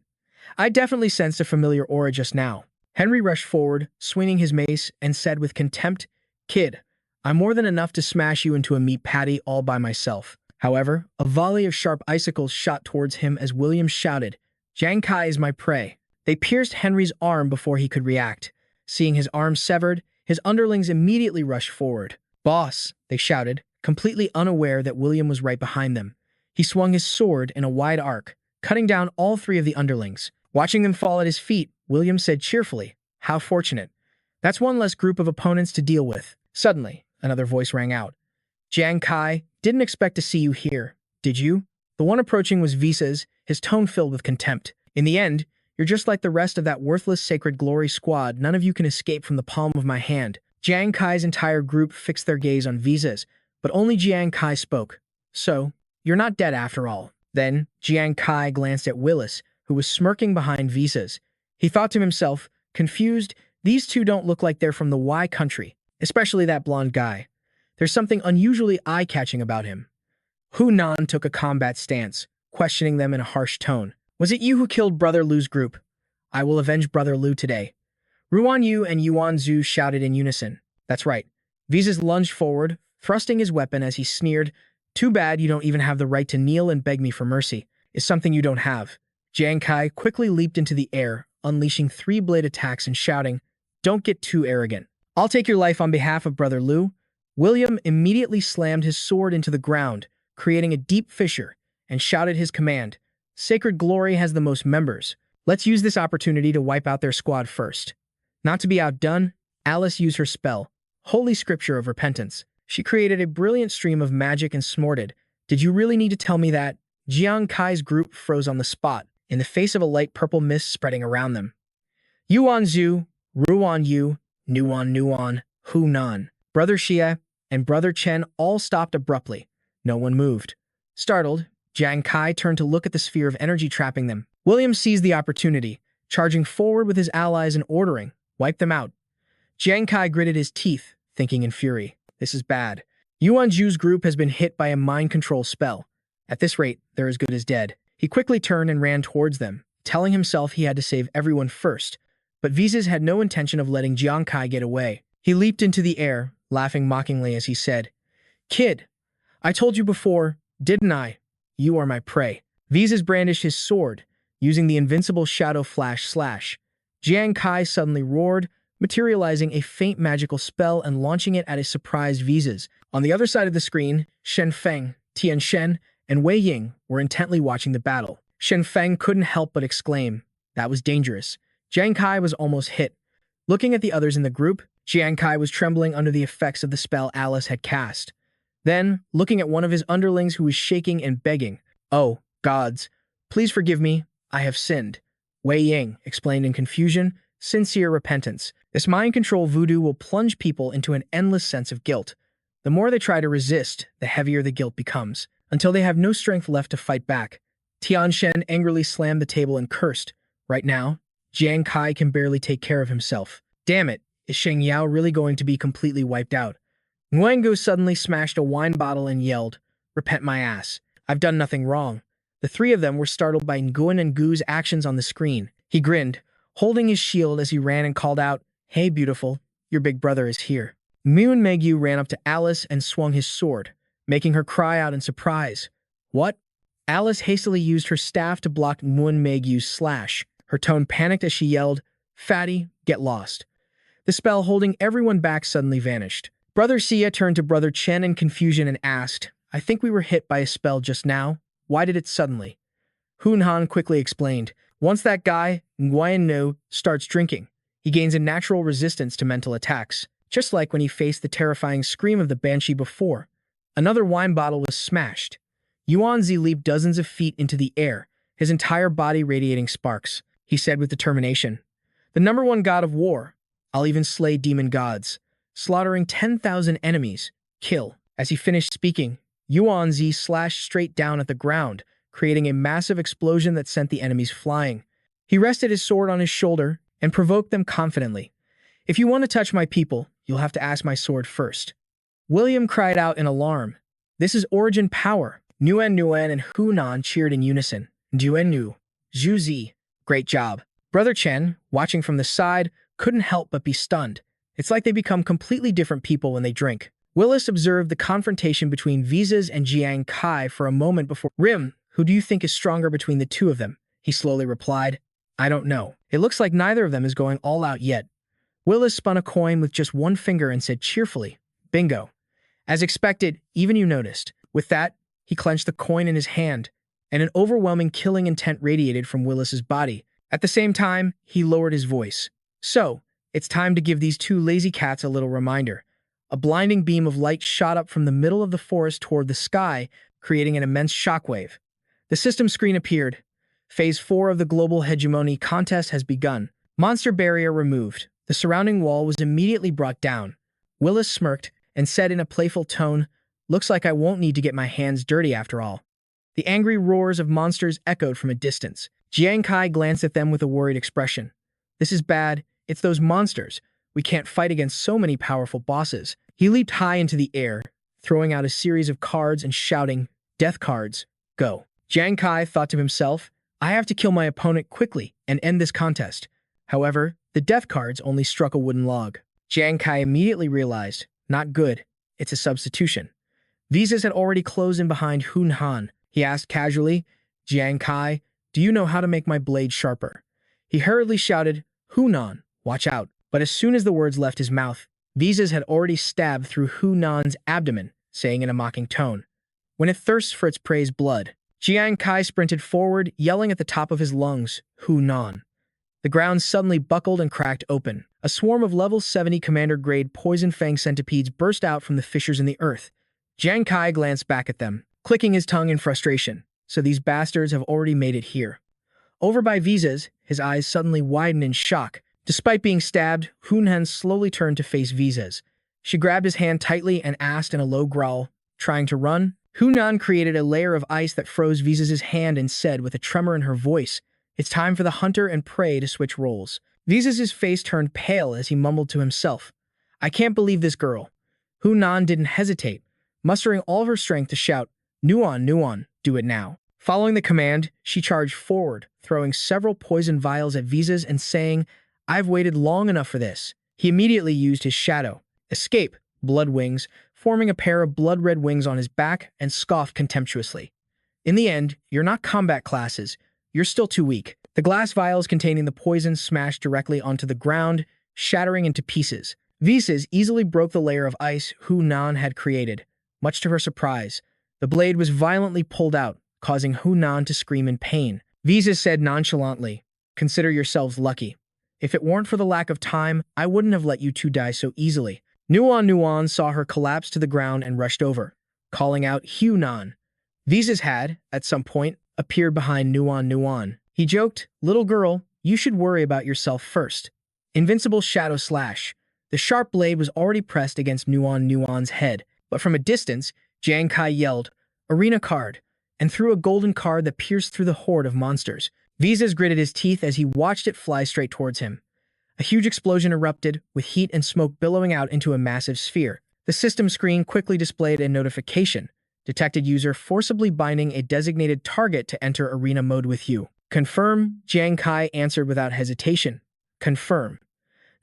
I definitely sensed a familiar aura just now." Henry rushed forward, swinging his mace, and said with contempt, "Kid, I'm more than enough to smash you into a meat patty all by myself." However, a volley of sharp icicles shot towards him as William shouted, "Jiang Kai is my prey." They pierced Henry's arm before he could react. Seeing his arm severed, his underlings immediately rushed forward. "Boss," they shouted, completely unaware that William was right behind them. He swung his sword in a wide arc, cutting down all 3 of the underlings. Watching them fall at his feet, William said cheerfully, "How fortunate. That's one less group of opponents to deal with." Suddenly, another voice rang out. "Jiang Kai, didn't expect to see you here, did you?" The one approaching was Visa's, his tone filled with contempt. "In the end, you're just like the rest of that worthless Sacred Glory squad. None of you can escape from the palm of my hand." Jiang Kai's entire group fixed their gaze on Visa's, but only Jiang Kai spoke. "So, you're not dead after all." Then, Jiang Kai glanced at Willis, who was smirking behind Visa's. He thought to himself, confused, these 2 don't look like they're from the Y country, especially that blonde guy. There's something unusually eye-catching about him. Hunan took a combat stance, questioning them in a harsh tone. "Was it you who killed Brother Lu's group? I will avenge Brother Lu today." Ruan Yu and Yuan Zhu shouted in unison. "That's right." Visa's lunged forward, thrusting his weapon as he sneered, "Too bad you don't even have the right to kneel and beg me for mercy. It's something you don't have." Jiang Kai quickly leaped into the air, unleashing 3 blade attacks and shouting, "Don't get too arrogant. I'll take your life on behalf of Brother Lu." William immediately slammed his sword into the ground, creating a deep fissure, and shouted his command, "Sacred Glory has the most members. Let's use this opportunity to wipe out their squad first." Not to be outdone, Alice used her spell, Holy Scripture of Repentance. She created a brilliant stream of magic and snorted, "Did you really need to tell me that?" Jiang Kai's group froze on the spot, in the face of a light purple mist spreading around them. Yuan Zhu, Ruan Yu, Nuan, Hunan, Brother Xia, and Brother Chen all stopped abruptly. No one moved. Startled, Jiang Kai turned to look at the sphere of energy trapping them. William seized the opportunity, charging forward with his allies and ordering, "Wipe them out." Jiang Kai gritted his teeth, thinking in fury, "This is bad. Yuan Zhu's group has been hit by a mind control spell. At this rate, they're as good as dead." He quickly turned and ran towards them, telling himself he had to save everyone first. But Visas had no intention of letting Jiang Kai get away. He leaped into the air, laughing mockingly as he said, "Kid, I told you before, didn't I? You are my prey." Visas brandished his sword, using the invincible shadow flash slash. Jiang Kai suddenly roared, materializing a faint magical spell and launching it at his surprised Visas. On the other side of the screen, Shen Feng, Tian Shen, and Wei Ying were intently watching the battle. Shen Feng couldn't help but exclaim, "That was dangerous." Jiang Kai was almost hit. Looking at the others in the group, Jiang Kai was trembling under the effects of the spell Alice had cast. Then, looking at one of his underlings who was shaking and begging, "Oh, gods, please forgive me, I have sinned." Wei Ying explained in confusion, "Sincere repentance. This mind control voodoo will plunge people into an endless sense of guilt. The more they try to resist, the heavier the guilt becomes, until they have no strength left to fight back. Tianshen angrily slammed the table and cursed. Right now, Jiang Kai can barely take care of himself. Damn it, is Sheng Yao really going to be completely wiped out? Nguyengu suddenly smashed a wine bottle and yelled, "Repent my ass. I've done nothing wrong." The three of them were startled by Nguyen and Gu's actions on the screen. He grinned, holding his shield as he ran and called out, "Hey beautiful, your big brother is here." Nguyen Megyu ran up to Alice and swung his sword, making her cry out in surprise. What? Alice hastily used her staff to block Nguyen Megyu's slash. Her tone panicked as she yelled, "Fatty, get lost." The spell holding everyone back suddenly vanished. Brother Sia turned to Brother Chen in confusion and asked, "I think we were hit by a spell just now. Why did it suddenly?" Hun Han quickly explained, "Once that guy, Nguyen No, starts drinking, he gains a natural resistance to mental attacks, just like when he faced the terrifying scream of the Banshee before." Another wine bottle was smashed. Yuanzi leaped dozens of feet into the air, his entire body radiating sparks. He said with determination, "The number one god of war. I'll even slay demon gods, slaughtering 10,000 enemies. Kill." As he finished speaking, Yuanzi slashed straight down at the ground, creating a massive explosion that sent the enemies flying. He rested his sword on his shoulder and provoked them confidently. "If you want to touch my people, you'll have to ask my sword first." William cried out in alarm. "This is origin power." Nguyen and Hunan cheered in unison. "Duen Nu, Zhu Zi, great job." Brother Chen, watching from the side, couldn't help but be stunned. It's like they become completely different people when they drink. Willis observed the confrontation between Visas and Jiang Kai for a moment before. "Rim, who do you think is stronger between the two of them?" he slowly replied. "I don't know. It looks like neither of them is going all out yet." Willis spun a coin with just one finger and said cheerfully, "Bingo." As expected, even you noticed. With that, he clenched the coin in his hand, and an overwhelming killing intent radiated from Willis's body. At the same time, he lowered his voice. "So, it's time to give these two lazy cats a little reminder." A blinding beam of light shot up from the middle of the forest toward the sky, creating an immense shockwave. The system screen appeared. Phase 4 of the global hegemony contest has begun. Monster barrier removed. The surrounding wall was immediately brought down. Willis smirked and said in a playful tone, "Looks like I won't need to get my hands dirty after all." The angry roars of monsters echoed from a distance. Jiang Kai glanced at them with a worried expression. "This is bad. It's those monsters. We can't fight against so many powerful bosses." He leaped high into the air, throwing out a series of cards and shouting, "Death cards, go." Jiang Kai thought to himself, "I have to kill my opponent quickly and end this contest." However, the death cards only struck a wooden log. Jiang Kai immediately realized, not good, it's a substitution. Visas had already closed in behind Hun Han. He asked casually, "Jiang Kai, do you know how to make my blade sharper?" He hurriedly shouted, "Hunan, watch out." But as soon as the words left his mouth, Visas had already stabbed through Hunan's abdomen, saying in a mocking tone, "When it thirsts for its prey's blood." Jiang Kai sprinted forward, yelling at the top of his lungs, "Hunan." The ground suddenly buckled and cracked open. A swarm of level 70 commander-grade poison fang centipedes burst out from the fissures in the earth. Jiang Kai glanced back at them, clicking his tongue in frustration. So these bastards have already made it here. Over by Visas, his eyes suddenly widened in shock. Despite being stabbed, Hunhan slowly turned to face Visas. She grabbed his hand tightly and asked in a low growl, "Trying to run?" Hunan created a layer of ice that froze Visas' hand and said with a tremor in her voice, "It's time for the hunter and prey to switch roles." Visas' face turned pale as he mumbled to himself, "I can't believe this girl." Hunan didn't hesitate, mustering all of her strength to shout, Nuan, do it now." Following the command, she charged forward, throwing several poison vials at Visas and saying, "I've waited long enough for this." He immediately used his shadow, escape, blood wings, forming a pair of blood-red wings on his back, and scoffed contemptuously. "In the end, you're not combat classes. You're still too weak." The glass vials containing the poison smashed directly onto the ground, shattering into pieces. Visas easily broke the layer of ice Hunan had created. Much to her surprise, the blade was violently pulled out, causing Hunan to scream in pain. Visas said nonchalantly, "Consider yourselves lucky. If it weren't for the lack of time, I wouldn't have let you two die so easily." Nuan saw her collapse to the ground and rushed over, calling out Hunan. Visas had, at some point, appeared behind Nuan. He joked, "Little girl, you should worry about yourself first." Invincible shadow slash. The sharp blade was already pressed against Nuan's head, But from a distance, Jiang Kai yelled, "Arena card," and threw a golden card that pierced through the horde of monsters. Visas gritted his teeth as he watched it fly straight towards him. A huge explosion erupted, with heat and smoke billowing out into a massive sphere. The system screen quickly displayed a notification. Detected user forcibly binding a designated target to enter arena mode with you. Confirm, Jiang Kai answered without hesitation. Confirm.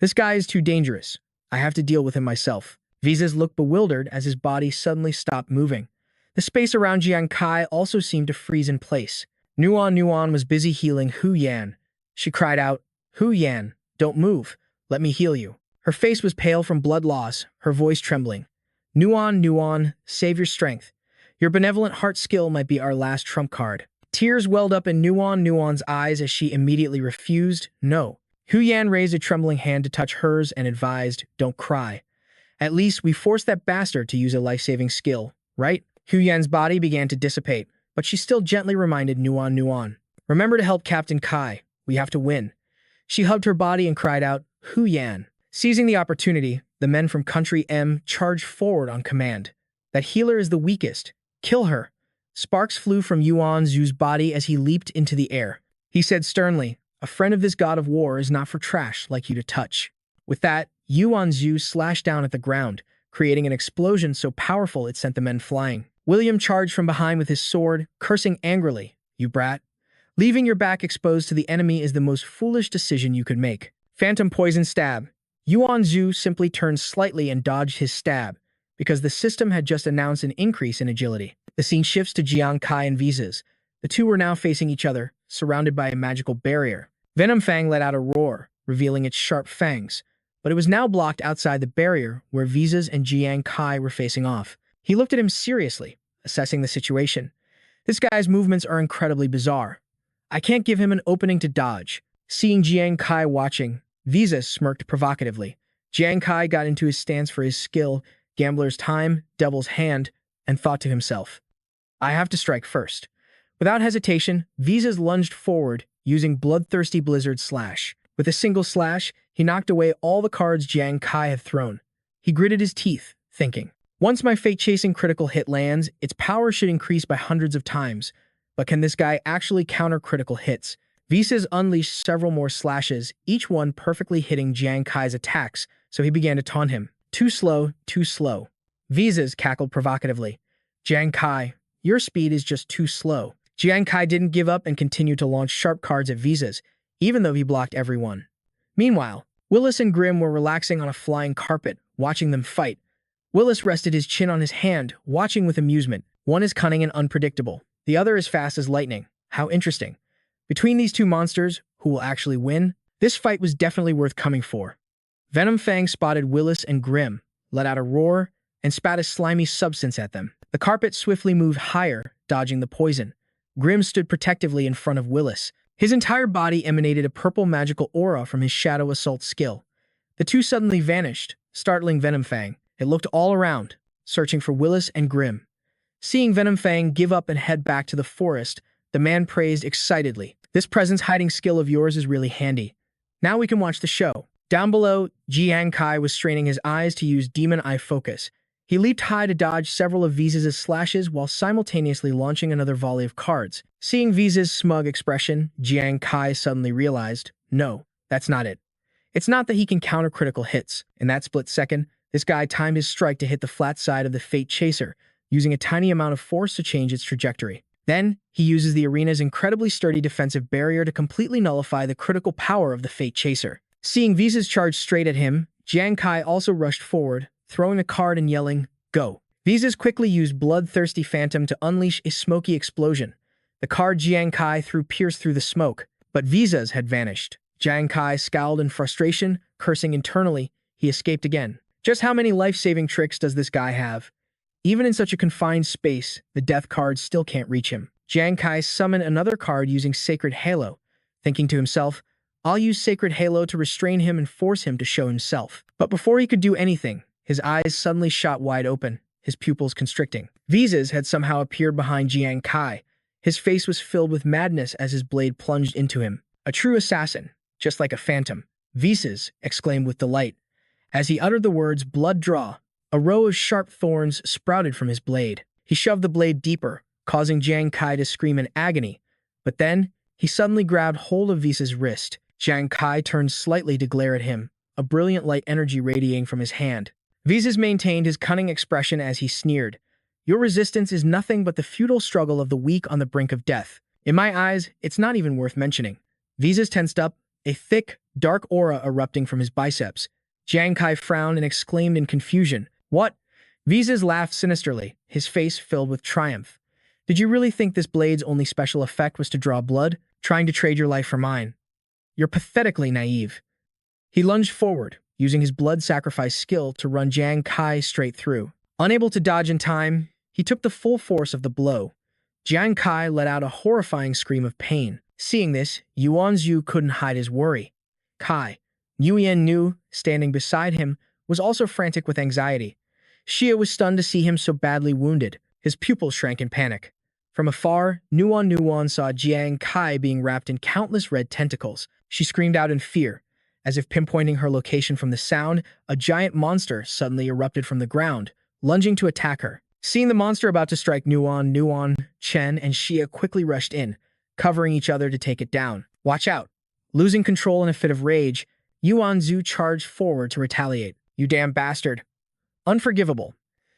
This guy is too dangerous. I have to deal with him myself. Visas looked bewildered as his body suddenly stopped moving. The space around Jiang Kai also seemed to freeze in place. Nuan was busy healing Hu Yan. She cried out, "Hu Yan, don't move. Let me heal you." Her face was pale from blood loss, her voice trembling. Nuan, save your strength. Your benevolent heart skill might be our last trump card." Tears welled up in Nuan's eyes as she immediately refused. No. Hu Yan raised a trembling hand to touch hers and advised, "Don't cry. At least we forced that bastard to use a life-saving skill, right?" Hu Yan's body began to dissipate, but she still gently reminded Nuan. "Remember to help Captain Kai. We have to win." She hugged her body and cried out, "Hu Yan." Seizing the opportunity, the men from Country M charged forward on command. "That healer is the weakest. Kill her." Sparks flew from Yuan Zhu's body as he leaped into the air. He said sternly, "A friend of this god of war is not for trash like you to touch." With that, Yuan Zhu slashed down at the ground, creating an explosion so powerful it sent the men flying. William charged from behind with his sword, cursing angrily, "You brat. Leaving your back exposed to the enemy is the most foolish decision you could make." Phantom poison stab. Yuan Zhu simply turned slightly and dodged his stab, because the system had just announced an increase in agility. The scene shifts to Jiang Kai and Visas. The two were now facing each other, surrounded by a magical barrier. Venom Fang let out a roar, revealing its sharp fangs, but it was now blocked outside the barrier where Visas and Jiang Kai were facing off. He looked at him seriously, assessing the situation. This guy's movements are incredibly bizarre. I can't give him an opening to dodge. Seeing Jiang Kai watching, Visas smirked provocatively. Jiang Kai got into his stance for his skill, Gambler's Time, Devil's Hand, and thought to himself, "I have to strike first." Without hesitation, Visas lunged forward, using Bloodthirsty Blizzard Slash. With a single slash, he knocked away all the cards Jiang Kai had thrown. He gritted his teeth, thinking, "Once my fate-chasing critical hit lands, its power should increase by hundreds of times. But can this guy actually counter critical hits?" Visas unleashed several more slashes, each one perfectly hitting Jiang Kai's attacks, so he began to taunt him. Too slow, too slow." Visas cackled provocatively. "Jiang Kai, your speed is just too slow." Jiang Kai didn't give up and continued to launch sharp cards at Visas, even though he blocked every one. Meanwhile, Willis and Grimm were relaxing on a flying carpet, watching them fight. Willis rested his chin on his hand, watching with amusement. One is cunning and unpredictable. The other is fast as lightning. How interesting. Between these two monsters, who will actually win? This fight was definitely worth coming for. Venom Fang spotted Willis and Grimm, let out a roar, and spat a slimy substance at them. The carpet swiftly moved higher, dodging the poison. Grimm stood protectively in front of Willis. His entire body emanated a purple magical aura from his Shadow Assault skill. The two suddenly vanished, startling Venom Fang. It looked all around, searching for Willis and Grimm. Seeing Venom Fang give up and head back to the forest, the man praised excitedly, "This presence-hiding skill of yours is really handy. Now we can watch the show." Down below, Jiang Kai was straining his eyes to use Demon Eye Focus. He leaped high to dodge several of Visas' slashes while simultaneously launching another volley of cards. Seeing Visas' smug expression, Jiang Kai suddenly realized, no, that's not it. It's not that he can counter critical hits. In that split second, this guy timed his strike to hit the flat side of the Fate Chaser, using a tiny amount of force to change its trajectory. Then, he uses the arena's incredibly sturdy defensive barrier to completely nullify the critical power of the Fate Chaser. Seeing Visas charge straight at him, Jiang Kai also rushed forward, throwing a card and yelling, "Go." Visas quickly used Bloodthirsty Phantom to unleash a smoky explosion. The card Jiang Kai threw pierced through the smoke, but Visas had vanished. Jiang Kai scowled in frustration, cursing internally. He escaped again. Just how many life-saving tricks does this guy have? Even in such a confined space, the death card still can't reach him. Jiang Kai summoned another card using Sacred Halo, thinking to himself, "I'll use Sacred Halo to restrain him and force him to show himself." But before he could do anything, his eyes suddenly shot wide open, his pupils constricting. Visas had somehow appeared behind Jiang Kai. His face was filled with madness as his blade plunged into him. A true assassin, just like a phantom. Visas exclaimed with delight. As he uttered the words "blood draw," A row of sharp thorns sprouted from his blade. He shoved the blade deeper, causing Jiang Kai to scream in agony. But then, he suddenly grabbed hold of Visa's wrist. Jiang Kai turned slightly to glare at him, a brilliant light energy radiating from his hand. Visas maintained his cunning expression as he sneered. Your resistance is nothing but the futile struggle of the weak on the brink of death. In my eyes, it's not even worth mentioning. Visas tensed up, a thick, dark aura erupting from his biceps. Jiang Kai frowned and exclaimed in confusion. What? Visas laughed sinisterly, his face filled with triumph. Did you really think this blade's only special effect was to draw blood, trying to trade your life for mine? You're pathetically naive. He lunged forward, using his blood sacrifice skill to run Jiang Kai straight through. Unable to dodge in time, he took the full force of the blow. Jiang Kai let out a horrifying scream of pain. Seeing this, Yuan Zhu couldn't hide his worry. Kai, Nguyen Nu, standing beside him, was also frantic with anxiety. Xia was stunned to see him so badly wounded. His pupils shrank in panic. From afar, Nuan saw Jiang Kai being wrapped in countless red tentacles. She screamed out in fear. As if pinpointing her location from the sound, a giant monster suddenly erupted from the ground, lunging to attack her. Seeing the monster about to strike Nuan, Chen, and Xia quickly rushed in, covering each other to take it down. Watch out! Losing control in a fit of rage, Yuan Zhu charged forward to retaliate. You damn bastard! Unforgivable.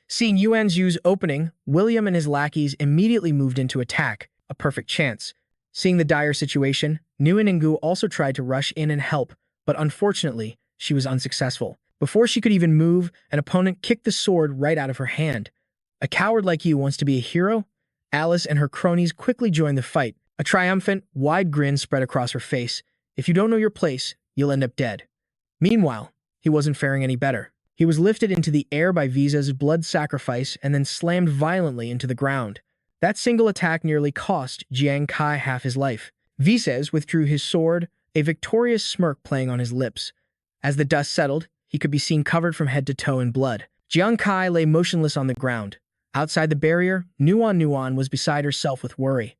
Seeing Yuan Zhu's opening, William and his lackeys immediately moved in to attack, a perfect chance. Seeing the dire situation, Nguyen Ngu also tried to rush in and help, but unfortunately, she was unsuccessful. Before she could even move, an opponent kicked the sword right out of her hand. A coward like you wants to be a hero? Alice and her cronies quickly joined the fight. A triumphant, wide grin spread across her face. If you don't know your place, you'll end up dead. Meanwhile, he wasn't faring any better. He was lifted into the air by Visa's blood sacrifice and then slammed violently into the ground. That single attack nearly cost Jiang Kai half his life. Visas withdrew his sword, a victorious smirk playing on his lips. As the dust settled, he could be seen covered from head to toe in blood. Jiang Kai lay motionless on the ground. Outside the barrier, Nuan was beside herself with worry.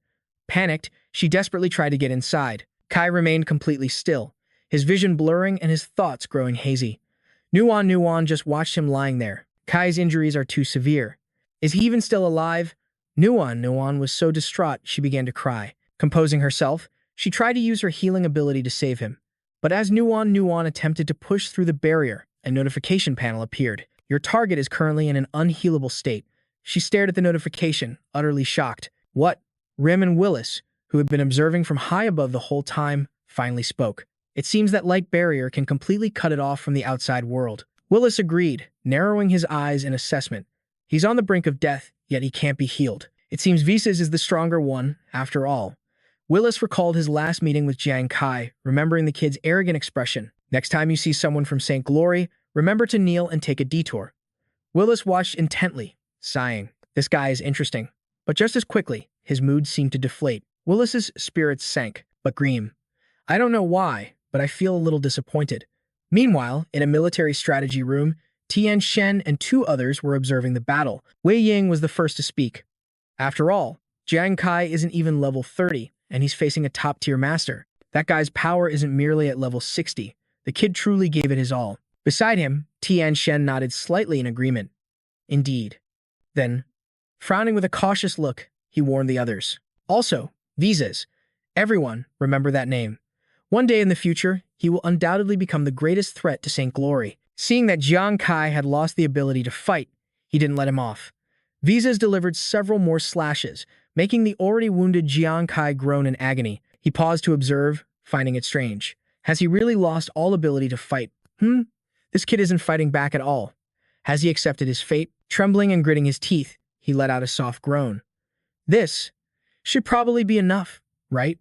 Panicked, she desperately tried to get inside. Kai remained completely still, his vision blurring and his thoughts growing hazy. Nuan just watched him lying there. Kai's injuries are too severe. Is he even still alive? Nuan was so distraught she began to cry. Composing herself, she tried to use her healing ability to save him. But as Nuan attempted to push through the barrier, a notification panel appeared. Your target is currently in an unhealable state. She stared at the notification, utterly shocked. What? Rim and Willis, who had been observing from high above the whole time, finally spoke. It seems that light barrier can completely cut it off from the outside world. Willis agreed, narrowing his eyes in assessment. He's on the brink of death, yet he can't be healed. It seems Visas is the stronger one, after all. Willis recalled his last meeting with Jiang Kai, remembering the kid's arrogant expression. Next time you see someone from St. Glory, remember to kneel and take a detour. Willis watched intently, sighing. This guy is interesting. But just as quickly, his mood seemed to deflate. Willis's spirits sank. But Greem. I don't know why, but I feel a little disappointed. Meanwhile, in a military strategy room, Tian Shen and two others were observing the battle. Wei Ying was the first to speak. After all, Jiang Kai isn't even level 30, and he's facing a top-tier master. That guy's power isn't merely at level 60. The kid truly gave it his all. Beside him, Tian Shen nodded slightly in agreement. Indeed. Then, frowning with a cautious look, he warned the others. Also, Visas. Everyone, remember that name. One day in the future, he will undoubtedly become the greatest threat to St. Glory. Seeing that Jiang Kai had lost the ability to fight, he didn't let him off. Visas delivered several more slashes, making the already wounded Jiang Kai groan in agony. He paused to observe, finding it strange. Has he really lost all ability to fight? This kid isn't fighting back at all. Has he accepted his fate? Trembling and gritting his teeth, he let out a soft groan. This should probably be enough, right?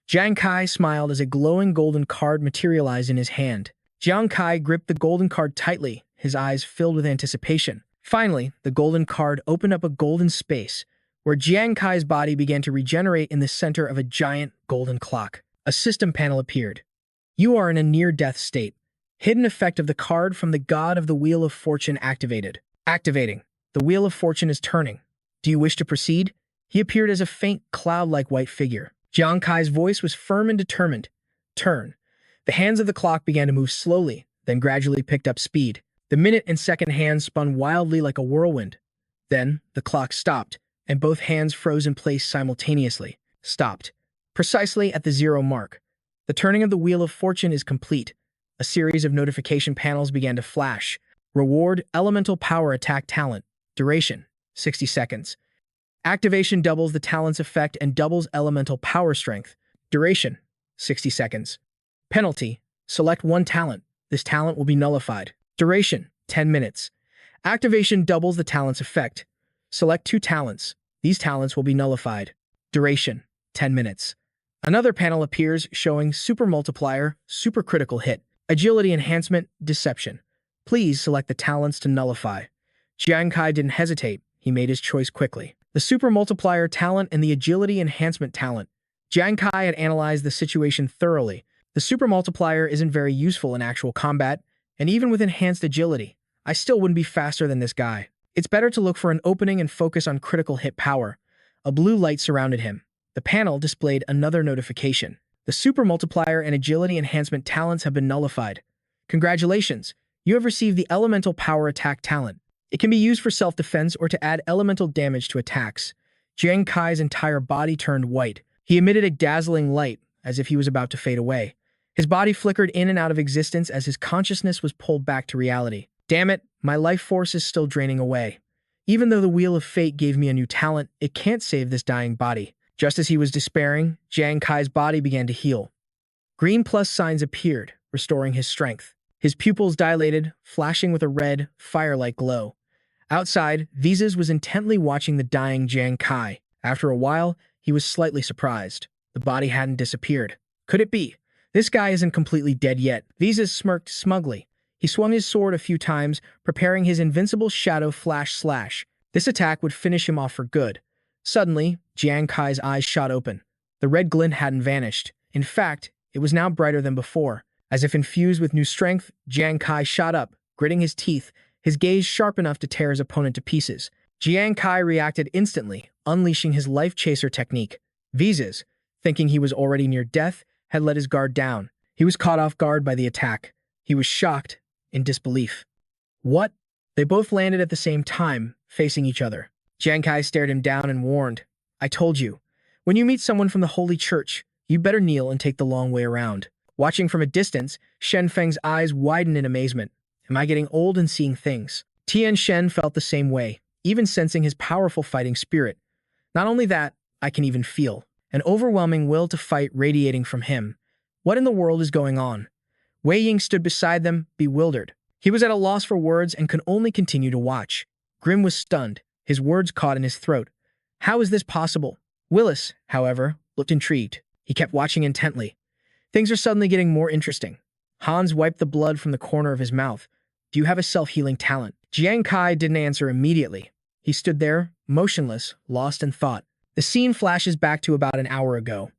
Jiang Kai smiled as a glowing golden card materialized in his hand. Jiang Kai gripped the golden card tightly, his eyes filled with anticipation. Finally, the golden card opened up a golden space, where Jiang Kai's body began to regenerate in the center of a giant golden clock. A system panel appeared. You are in a near-death state. Hidden effect of the card from the God of the Wheel of Fortune activated. Activating. The Wheel of Fortune is turning. Do you wish to proceed? He appeared as a faint, cloud-like white figure. Jiang Kai's voice was firm and determined. Turn. The hands of the clock began to move slowly, then gradually picked up speed. The minute and second hands spun wildly like a whirlwind. Then, the clock stopped, and both hands froze in place simultaneously. Stopped. Precisely at the 0 mark. The turning of the Wheel of Fortune is complete. A series of notification panels began to flash. Reward, Elemental Power Attack Talent. Duration, 60 seconds. Activation doubles the talent's effect and doubles elemental power strength. Duration, 60 seconds. Penalty, select one talent. This talent will be nullified. Duration, 10 minutes. Activation doubles the talent's effect. Select 2 talents. These talents will be nullified. Duration, 10 minutes. Another panel appears showing Super Multiplier, Super Critical Hit, Agility Enhancement, Deception. Please select the talents to nullify. Jiang Kai didn't hesitate. He made his choice quickly. The Super Multiplier talent and the Agility Enhancement talent. Jiang Kai had analyzed the situation thoroughly. The Super Multiplier isn't very useful in actual combat, and even with enhanced agility, I still wouldn't be faster than this guy. It's better to look for an opening and focus on critical hit power. A blue light surrounded him. The panel displayed another notification. The Super Multiplier and Agility Enhancement talents have been nullified. Congratulations! You have received the Elemental Power Attack talent. It can be used for self-defense or to add elemental damage to attacks. Jiang Kai's entire body turned white. He emitted a dazzling light, as if he was about to fade away. His body flickered in and out of existence as his consciousness was pulled back to reality. Damn it, my life force is still draining away. Even though the Wheel of Fate gave me a new talent, it can't save this dying body. Just as he was despairing, Jiang Kai's body began to heal. Green plus signs appeared, restoring his strength. His pupils dilated, flashing with a red, fire-like glow. Outside, Visas was intently watching the dying Jiang Kai. After a while, he was slightly surprised. The body hadn't disappeared. Could it be? This guy isn't completely dead yet. Visas smirked smugly. He swung his sword a few times, preparing his invincible shadow flash slash. This attack would finish him off for good. Suddenly, Jiang Kai's eyes shot open. The red glint hadn't vanished. In fact, it was now brighter than before. As if infused with new strength, Jiang Kai shot up, gritting his teeth, his gaze sharp enough to tear his opponent to pieces. Jiang Kai reacted instantly, unleashing his life chaser technique. Visas, thinking he was already near death, had let his guard down. He was caught off guard by the attack. He was shocked, in disbelief. What? They both landed at the same time, facing each other. Jiang Kai stared him down and warned, I told you, when you meet someone from the Holy Church, you better kneel and take the long way around. Watching from a distance, Shen Feng's eyes widened in amazement. Am I getting old and seeing things? Tian Shen felt the same way, even sensing his powerful fighting spirit. Not only that, I can even feel an overwhelming will to fight radiating from him. What in the world is going on? Wei Ying stood beside them, bewildered. He was at a loss for words and could only continue to watch. Grim was stunned, his words caught in his throat. How is this possible? Willis, however, looked intrigued. He kept watching intently. Things are suddenly getting more interesting. Hans wiped the blood from the corner of his mouth. Do you have a self-healing talent? Jiang Kai didn't answer immediately. He stood there, motionless, lost in thought. The scene flashes back to about an hour ago.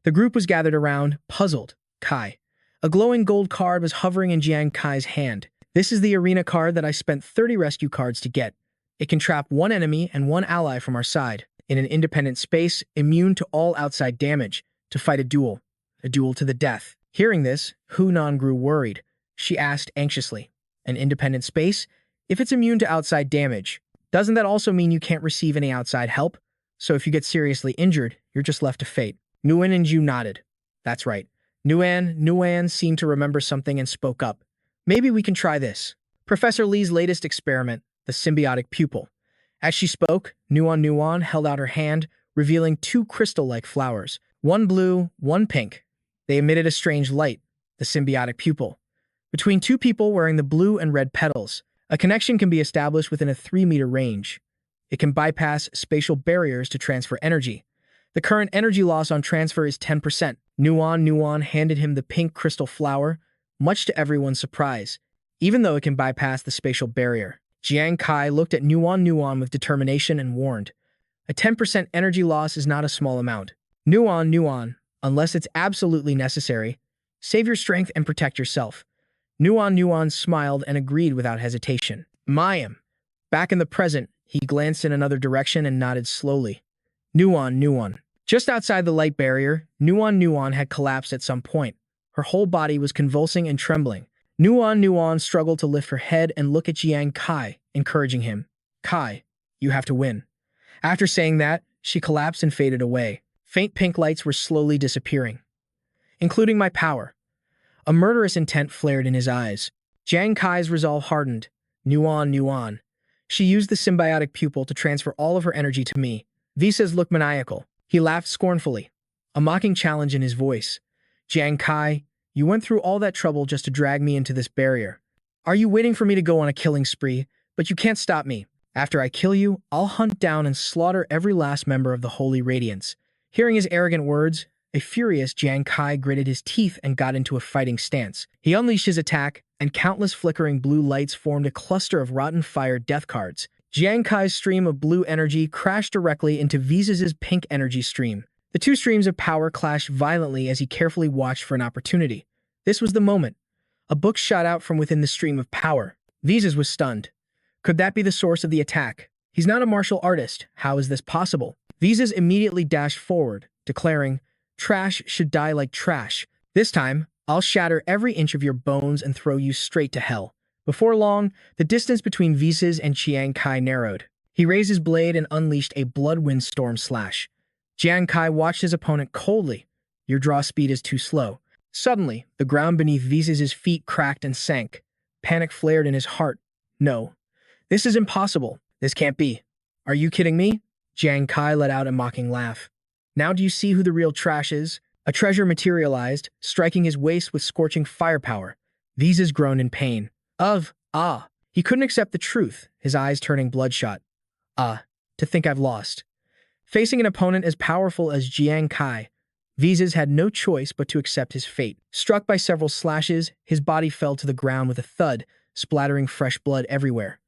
The group was gathered around, puzzled. Kai. A glowing gold card was hovering in Jiang Kai's hand. This is the arena card that I spent 30 rescue cards to get. It can trap one enemy and one ally from our side, in an independent space, immune to all outside damage, to fight a duel to the death. Hearing this, Hunan grew worried. She asked anxiously, an independent space? If it's immune to outside damage, doesn't that also mean you can't receive any outside help? So if you get seriously injured, you're just left to fate. Nguyen and Ju nodded. That's right. Nguyen seemed to remember something and spoke up. Maybe we can try this. Professor Lee's latest experiment, the symbiotic pupil. As she spoke, Nguyen held out her hand, revealing 2 crystal-like flowers. One blue, one pink. They emitted a strange light, the symbiotic pupil. Between 2 people wearing the blue and red petals, a connection can be established within a 3-meter range. It can bypass spatial barriers to transfer energy. The current energy loss on transfer is 10%. Nguyen handed him the pink crystal flower, much to everyone's surprise, even though it can bypass the spatial barrier. Jiang Kai looked at Nguyen with determination and warned, a 10% energy loss is not a small amount. Nguyen, unless it's absolutely necessary, save your strength and protect yourself. Nguyen smiled and agreed without hesitation. Mayim. Back in the present, he glanced in another direction and nodded slowly. Nguyen. Just outside the light barrier, Nguyen had collapsed at some point. Her whole body was convulsing and trembling. Nuan struggled to lift her head and look at Jiang Kai, encouraging him. Kai, you have to win. After saying that, she collapsed and faded away. Faint pink lights were slowly disappearing, including my power. A murderous intent flared in his eyes. Jiang Kai's resolve hardened. Nuan. She used the symbiotic pupil to transfer all of her energy to me. Visa's looked maniacal. He laughed scornfully, a mocking challenge in his voice. Jiang Kai, you went through all that trouble just to drag me into this barrier. Are you waiting for me to go on a killing spree? But you can't stop me. After I kill you, I'll hunt down and slaughter every last member of the Holy Radiance. Hearing his arrogant words, a furious Jiang Kai gritted his teeth and got into a fighting stance. He unleashed his attack, and countless flickering blue lights formed a cluster of rotten fire death cards. Jiang Kai's stream of blue energy crashed directly into Visa's pink energy stream. The two streams of power clashed violently as he carefully watched for an opportunity. This was the moment. A book shot out from within the stream of power. Visa's was stunned. Could that be the source of the attack? He's not a martial artist. How is this possible? Visa's immediately dashed forward, declaring, Trash should die like trash. This time, I'll shatter every inch of your bones and throw you straight to hell. Before long, the distance between Visa's and Jiang Kai narrowed. He raised his blade and unleashed a blood-wind storm slash. Jiang Kai watched his opponent coldly. Your draw speed is too slow. Suddenly, the ground beneath Visa's feet cracked and sank. Panic flared in his heart. No. This is impossible. This can't be. Are you kidding me? Jiang Kai let out a mocking laugh. Now do you see who the real trash is? A treasure materialized, striking his waist with scorching firepower. Visa's groaned in pain. He couldn't accept the truth, his eyes turning bloodshot. To think I've lost. Facing an opponent as powerful as Jiang Kai, Visa's had no choice but to accept his fate. Struck by several slashes, his body fell to the ground with a thud, splattering fresh blood everywhere.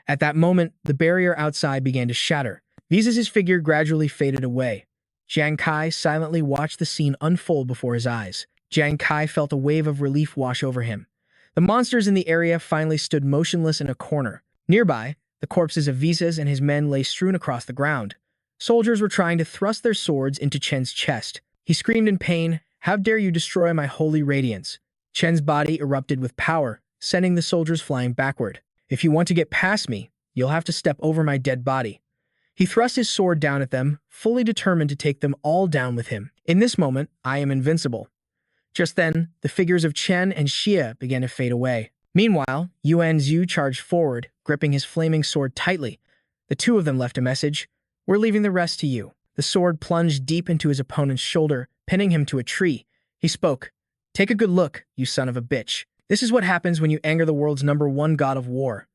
At that moment, the barrier outside began to shatter. Visa's figure gradually faded away. Jiang Kai silently watched the scene unfold before his eyes. Jiang Kai felt a wave of relief wash over him. The monsters in the area finally stood motionless in a corner. Nearby, the corpses of Visa's and his men lay strewn across the ground. Soldiers were trying to thrust their swords into Chen's chest. He screamed in pain, How dare you destroy my holy radiance? Chen's body erupted with power, sending the soldiers flying backward. If you want to get past me, you'll have to step over my dead body. He thrust his sword down at them, fully determined to take them all down with him. In this moment, I am invincible. Just then, the figures of Chen and Xia began to fade away. Meanwhile, Yuan Zhu charged forward, gripping his flaming sword tightly. The two of them left a message. We're leaving the rest to you. The sword plunged deep into his opponent's shoulder, pinning him to a tree. He spoke. Take a good look, you son of a bitch. This is what happens when you anger the world's #1 god of war.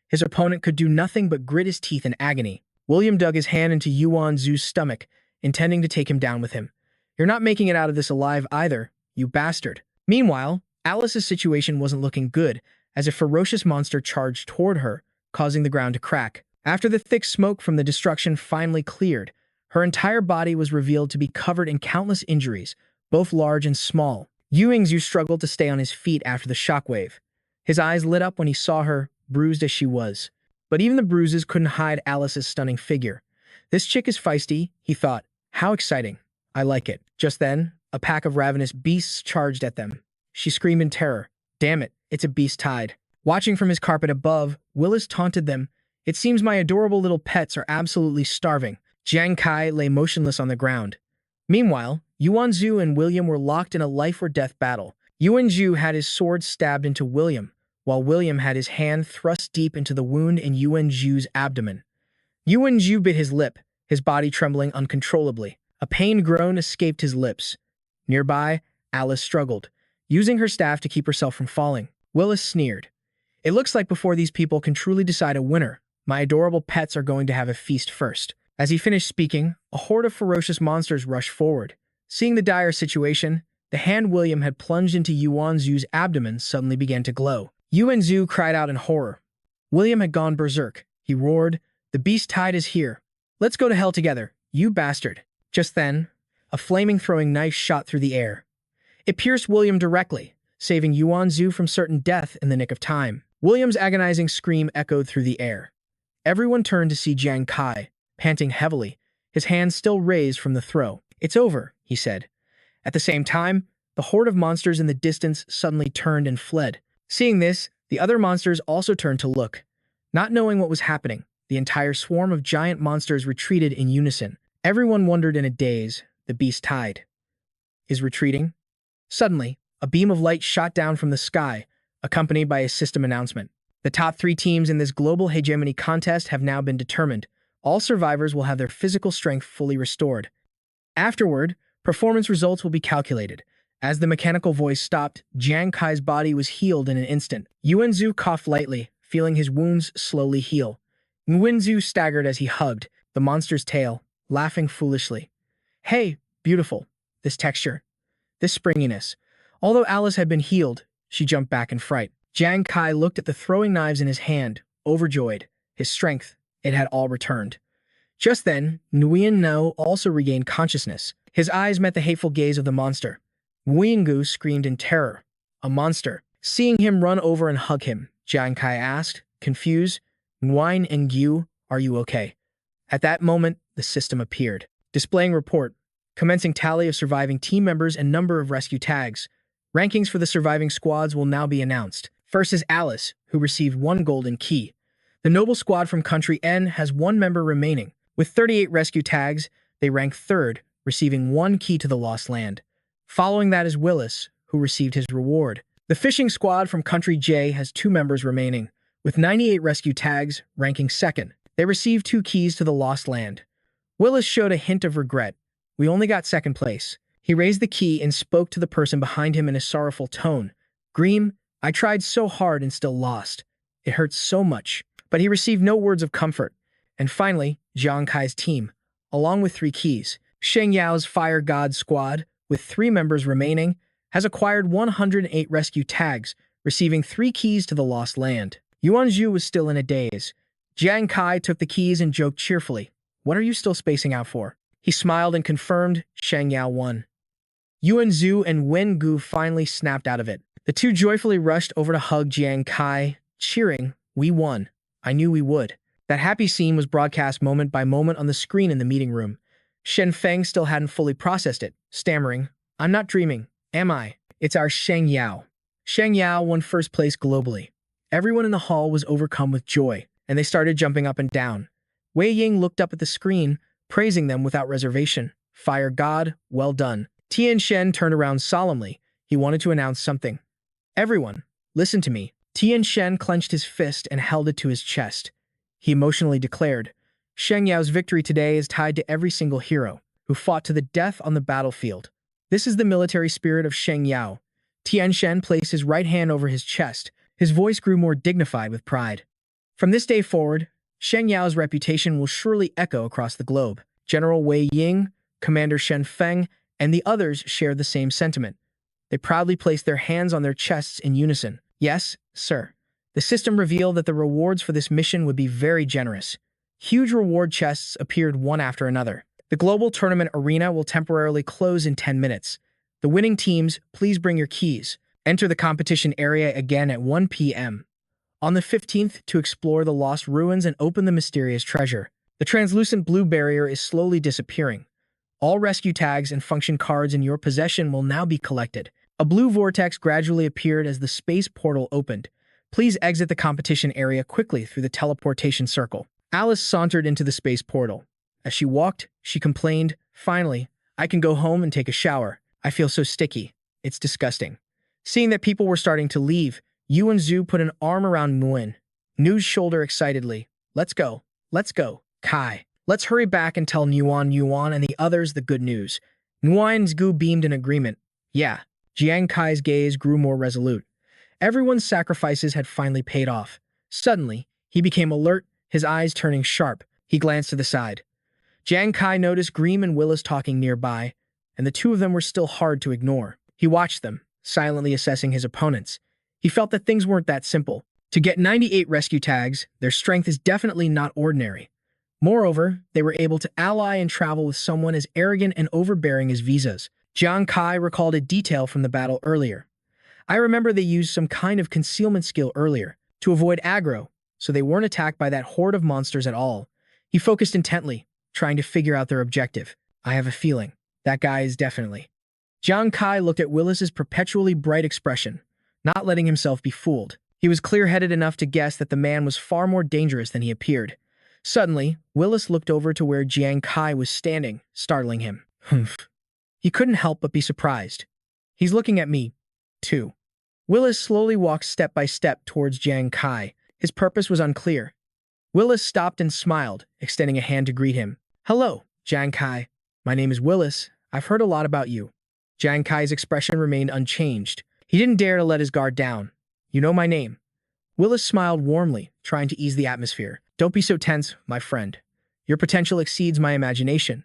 His opponent could do nothing but grit his teeth in agony. William dug his hand into Yuan Zhu's stomach, intending to take him down with him. You're not making it out of this alive either, you bastard. Meanwhile, Alice's situation wasn't looking good, as a ferocious monster charged toward her, causing the ground to crack. After the thick smoke from the destruction finally cleared, her entire body was revealed to be covered in countless injuries, both large and small. Yuan Zhu struggled to stay on his feet after the shockwave. His eyes lit up when he saw her, bruised as she was. But even the bruises couldn't hide Alice's stunning figure. This chick is feisty, he thought. How exciting. I like it. Just then, a pack of ravenous beasts charged at them. She screamed in terror. Damn it, it's a beast tide. Watching from his carpet above, Willis taunted them. It seems my adorable little pets are absolutely starving. Jiang Kai lay motionless on the ground. Meanwhile, Yuan Zhu and William were locked in a life-or-death battle. Yuan Zhu had his sword stabbed into William, while William had his hand thrust deep into the wound in Yuan Zhu's abdomen. Yuan Zhu bit his lip, his body trembling uncontrollably. A pained groan escaped his lips. Nearby, Alice struggled, using her staff to keep herself from falling. Willis sneered. It looks like before these people can truly decide a winner, my adorable pets are going to have a feast first. As he finished speaking, a horde of ferocious monsters rushed forward. Seeing the dire situation, the hand William had plunged into Yuan Zhu's abdomen suddenly began to glow. Yuan Zhu cried out in horror. William had gone berserk. He roared, The beast tide is here. Let's go to hell together, you bastard. Just then, a flaming throwing knife shot through the air. It pierced William directly, saving Yuan Zhu from certain death in the nick of time. William's agonizing scream echoed through the air. Everyone turned to see Jiang Kai, panting heavily, his hands still raised from the throw. It's over, he said. At the same time, the horde of monsters in the distance suddenly turned and fled. Seeing this, the other monsters also turned to look. Not knowing what was happening, the entire swarm of giant monsters retreated in unison. Everyone wondered in a daze. The beast tide is retreating. Suddenly, a beam of light shot down from the sky, accompanied by a system announcement. The top 3 teams in this global hegemony contest have now been determined. All survivors will have their physical strength fully restored. Afterward, performance results will be calculated. As the mechanical voice stopped, Jiang Kai's body was healed in an instant. Yuanzhu coughed lightly, feeling his wounds slowly heal. Nguyenzu staggered as he hugged the monster's tail, laughing foolishly. Hey, beautiful. This texture. This springiness. Although Alice had been healed, she jumped back in fright. Jiang Kai looked at the throwing knives in his hand, overjoyed. His strength, it had all returned. Just then, Nguyen No also regained consciousness. His eyes met the hateful gaze of the monster. Nguyengu screamed in terror. A monster. Seeing him run over and hug him, Jiang Kai asked, confused, Nguyen Ngu, are you okay? At that moment, the system appeared. Displaying report. Commencing tally of surviving team members and number of rescue tags. Rankings for the surviving squads will now be announced. First is Alice, who received 1 golden key. The noble squad from country N has 1 member remaining. With 38 rescue tags, they rank 3rd, receiving 1 key to the lost land. Following that is Willis, who received his reward. The fishing squad from country J has 2 members remaining. With 98 rescue tags, ranking 2nd. They received 2 keys to the lost land. Willis showed a hint of regret. We only got 2nd place. He raised the key and spoke to the person behind him in a sorrowful tone. Greem, I tried so hard and still lost. It hurts so much. But he received no words of comfort. And finally, Jiang Kai's team, along with 3 keys. Sheng Yao's Fire God squad, with 3 members remaining, has acquired 108 rescue tags, receiving 3 keys to the lost land. Yuanzhu was still in a daze. Jiang Kai took the keys and joked cheerfully. What are you still spacing out for? He smiled and confirmed Sheng Yao won. Yuanzhu and Wen Gu finally snapped out of it. The 2 joyfully rushed over to hug Jiang Kai, cheering, we won. I knew we would. That happy scene was broadcast moment by moment on the screen in the meeting room. Shen Feng still hadn't fully processed it, stammering, I'm not dreaming, am I? It's our Sheng Yao. Sheng Yao won 1st place globally. Everyone in the hall was overcome with joy, and they started jumping up and down. Wei Ying looked up at the screen, praising them without reservation. Fire God, well done. Tian Shen turned around solemnly. He wanted to announce something. Everyone, listen to me. Tian Shen clenched his fist and held it to his chest. He emotionally declared, Sheng Yao's victory today is tied to every single hero who fought to the death on the battlefield. This is the military spirit of Sheng Yao. Tian Shen placed his right hand over his chest. His voice grew more dignified with pride. From this day forward, Sheng Yao's reputation will surely echo across the globe. General Wei Ying, Commander Shen Feng, and the others shared the same sentiment. They proudly placed their hands on their chests in unison. Yes, sir. The system revealed that the rewards for this mission would be very generous. Huge reward chests appeared one after another. The global tournament arena will temporarily close in 10 minutes. The winning teams, please bring your keys. Enter the competition area again at 1 p.m. on the 15th to explore the lost ruins and open the mysterious treasure. The translucent blue barrier is slowly disappearing. All rescue tags and function cards in your possession will now be collected. A blue vortex gradually appeared as the space portal opened. Please exit the competition area quickly through the teleportation circle. Alice sauntered into the space portal. As she walked, she complained, Finally, I can go home and take a shower. I feel so sticky. It's disgusting. Seeing that people were starting to leave, Yuanzhu put an arm around Nguyen. Ngu's shoulder excitedly. Let's go. Let's go. Kai. Let's hurry back and tell Yuan and the others the good news. Nguyen's beamed in agreement. Yeah. Jiang Kai's gaze grew more resolute. Everyone's sacrifices had finally paid off. Suddenly, he became alert, his eyes turning sharp. He glanced to the side. Jiang Kai noticed Greem and Willis talking nearby, and the 2 of them were still hard to ignore. He watched them, silently assessing his opponents. He felt that things weren't that simple. To get 98 rescue tags, their strength is definitely not ordinary. Moreover, they were able to ally and travel with someone as arrogant and overbearing as Visas. Jiang Kai recalled a detail from the battle earlier. I remember they used some kind of concealment skill earlier, to avoid aggro, so they weren't attacked by that horde of monsters at all. He focused intently, trying to figure out their objective. I have a feeling. That guy is definitely. Jiang Kai looked at Willis's perpetually bright expression. not letting himself be fooled. He was clear-headed enough to guess that the man was far more dangerous than he appeared. Suddenly, Willis looked over to where Jiang Kai was standing, startling him. Humph. He couldn't help but be surprised. He's looking at me, too. Willis slowly walked step by step towards Jiang Kai. His purpose was unclear. Willis stopped and smiled, extending a hand to greet him. Hello, Jiang Kai. My name is Willis. I've heard a lot about you. Jiang Kai's expression remained unchanged. He didn't dare to let his guard down. You know my name. Willis smiled warmly, trying to ease the atmosphere. Don't be so tense, my friend. Your potential exceeds my imagination.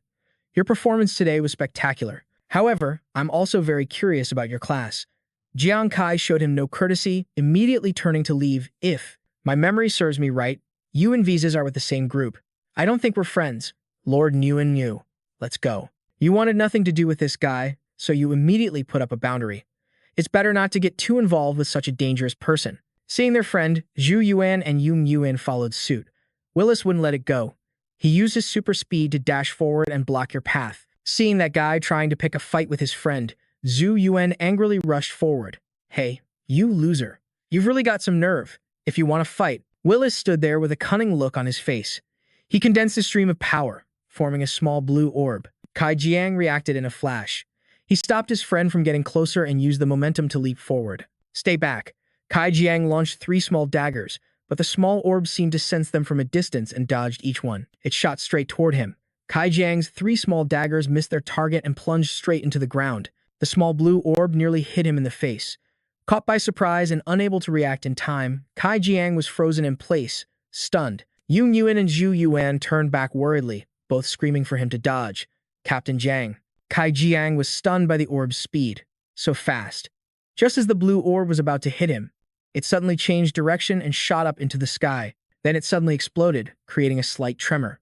Your performance today was spectacular. However, I'm also very curious about your class. Jiang Kai showed him no courtesy, immediately turning to leave. If my memory serves me right, you and Visas are with the same group. I don't think we're friends. Lord Nguyen Yu. Let's go. You wanted nothing to do with this guy, so you immediately put up a boundary. It's better not to get too involved with such a dangerous person. Seeing their friend, Zhu Yuan and Yung Yuan followed suit. Willis wouldn't let it go. He used his super speed to dash forward and block your path. Seeing that guy trying to pick a fight with his friend, Zhu Yuan angrily rushed forward. Hey, you loser. You've really got some nerve. If you want to fight. Willis stood there with a cunning look on his face. He condensed a stream of power, forming a small blue orb. Kai Jiang reacted in a flash. He stopped his friend from getting closer and used the momentum to leap forward. Stay back. Kai Jiang launched 3 small daggers, but the small orb seemed to sense them from a distance and dodged each one. It shot straight toward him. Kai Jiang's 3 small daggers missed their target and plunged straight into the ground. The small blue orb nearly hit him in the face. Caught by surprise and unable to react in time, Kai Jiang was frozen in place, stunned. Yung Yuan and Zhu Yuan turned back worriedly, both screaming for him to dodge. Captain Jiang. Kai Jiang was stunned by the orb's speed. So fast. Just as the blue orb was about to hit him, it suddenly changed direction and shot up into the sky. Then it suddenly exploded, creating a slight tremor.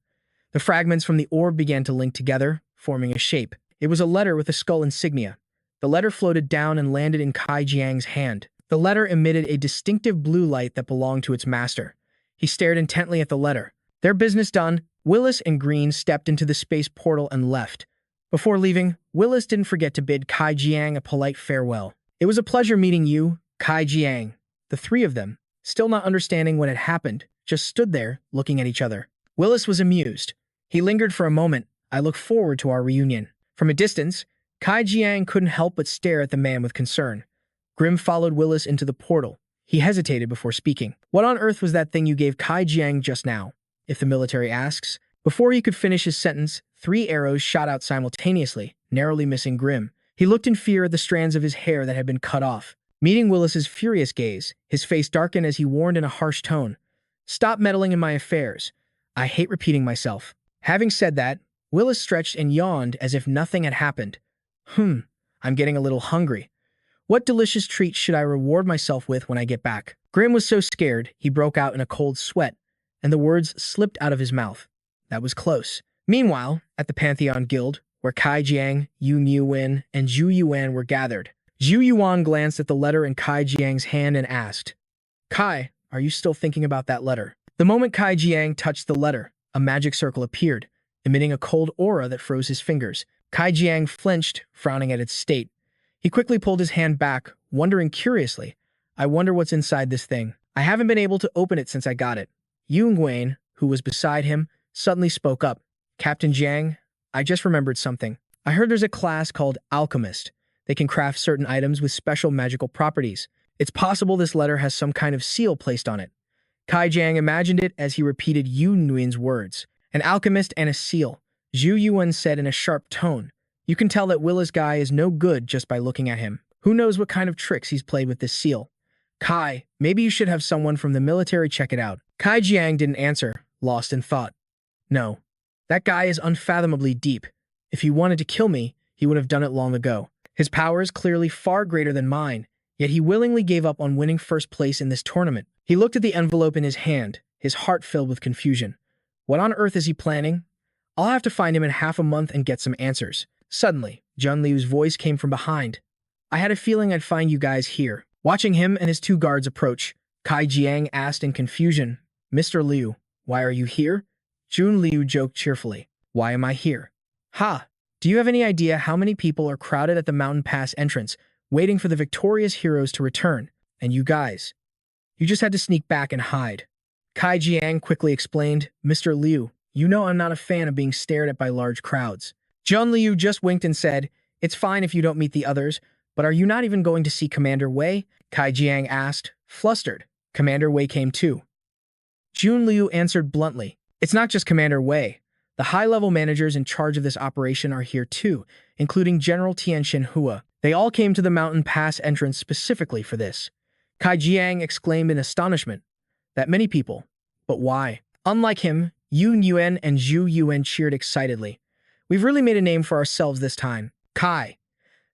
The fragments from the orb began to link together, forming a shape. It was a letter with a skull insignia. The letter floated down and landed in Kai Jiang's hand. The letter emitted a distinctive blue light that belonged to its master. He stared intently at the letter. Their business done, Willis and Green stepped into the space portal and left. Before leaving, Willis didn't forget to bid Kai Jiang a polite farewell. It was a pleasure meeting you, Kai Jiang. The 3 of them, still not understanding what had happened, just stood there, looking at each other. Willis was amused. He lingered for a moment. I look forward to our reunion. From a distance, Kai Jiang couldn't help but stare at the man with concern. Grim followed Willis into the portal. He hesitated before speaking. What on earth was that thing you gave Kai Jiang just now? If the military asks. Before he could finish his sentence, 3 arrows shot out simultaneously, narrowly missing Grim. He looked in fear at the strands of his hair that had been cut off. Meeting Willis's furious gaze, his face darkened as he warned in a harsh tone. Stop meddling in my affairs. I hate repeating myself. Having said that, Willis stretched and yawned as if nothing had happened. I'm getting a little hungry. What delicious treat should I reward myself with when I get back? Grim was so scared, he broke out in a cold sweat, and the words slipped out of his mouth. That was close. Meanwhile, at the Pantheon Guild, where Kai Jiang, Yung Yuan, and Zhu Yuan were gathered, Zhu Yuan glanced at the letter in Kai Jiang's hand and asked, Kai, are you still thinking about that letter? The moment Kai Jiang touched the letter, a magic circle appeared, emitting a cold aura that froze his fingers. Kai Jiang flinched, frowning at its state. He quickly pulled his hand back, wondering curiously, I wonder what's inside this thing. I haven't been able to open it since I got it. Yung Yuan, who was beside him, suddenly spoke up. Captain Jiang, I just remembered something. I heard there's a class called Alchemist. They can craft certain items with special magical properties. It's possible this letter has some kind of seal placed on it. Kai Jiang imagined it as he repeated Yung Yuan's words. An alchemist and a seal. Zhu Yuan said in a sharp tone. You can tell that Willis guy is no good just by looking at him. Who knows what kind of tricks he's played with this seal? Kai, maybe you should have someone from the military check it out. Kai Jiang didn't answer, lost in thought. No. That guy is unfathomably deep. If he wanted to kill me, he would have done it long ago. His power is clearly far greater than mine, yet he willingly gave up on winning first place in this tournament. He looked at the envelope in his hand, his heart filled with confusion. What on earth is he planning? I'll have to find him in half a month and get some answers. Suddenly, Jun Liu's voice came from behind. I had a feeling I'd find you guys here. Watching him and his 2 guards approach, Kai Jiang asked in confusion, Mr. Liu, why are you here? Jun Liu joked cheerfully. Why am I here? Ha! Do you have any idea how many people are crowded at the mountain pass entrance, waiting for the victorious heroes to return? And you guys, you just had to sneak back and hide. Kai Jiang quickly explained, Mr. Liu, you know I'm not a fan of being stared at by large crowds. Zhang Liu just winked and said, it's fine if you don't meet the others, but are you not even going to see Commander Wei? Kai Jiang asked, flustered. Commander Wei came too. Jun Liu answered bluntly, it's not just Commander Wei. The high-level managers in charge of this operation are here too, including General Tianxian Hua. They all came to the mountain pass entrance specifically for this. Kai Jiang exclaimed in astonishment. That many people. But why? Unlike him, Yun Yuan and Zhu Yuan cheered excitedly. We've really made a name for ourselves this time. Kai.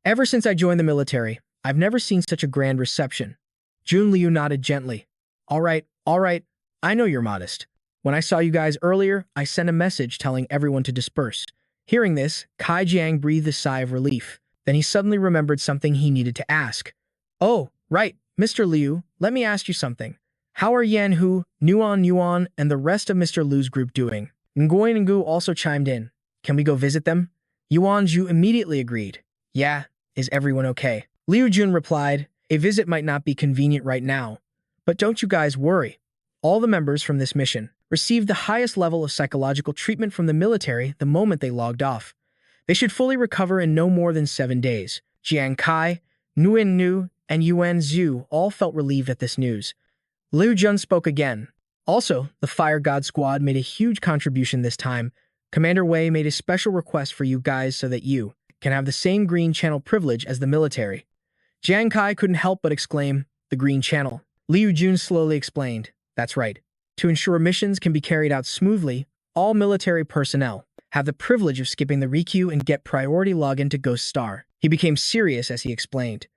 Ever since I joined the military, I've never seen such a grand reception. Jun Liu nodded gently. All right. I know you're modest. When I saw you guys earlier, I sent a message telling everyone to disperse. Hearing this, Kai Jiang breathed a sigh of relief. Then he suddenly remembered something he needed to ask. Oh, right, Mr. Liu, let me ask you something. How are Yan Hu, Nuan, and the rest of Mr. Liu's group doing? Nguyen and Gu also chimed in. Can we go visit them? Yuan Zhu immediately agreed. Yeah, is everyone okay? Liu Jun replied, a visit might not be convenient right now, but don't you guys worry. All the members from this mission received the highest level of psychological treatment from the military the moment they logged off. They should fully recover in no more than 7 days. Jiang Kai, Nguyen Nu, and Yuan Zhu all felt relieved at this news. Liu Jun spoke again. Also, the Fire God Squad made a huge contribution this time. Commander Wei made a special request for you guys so that you can have the same green channel privilege as the military. Jiang Kai couldn't help but exclaim, the green channel. Liu Jun slowly explained, that's right. To ensure missions can be carried out smoothly, all military personnel have the privilege of skipping the requeue and get priority login to Ghost Star. He became serious as he explained.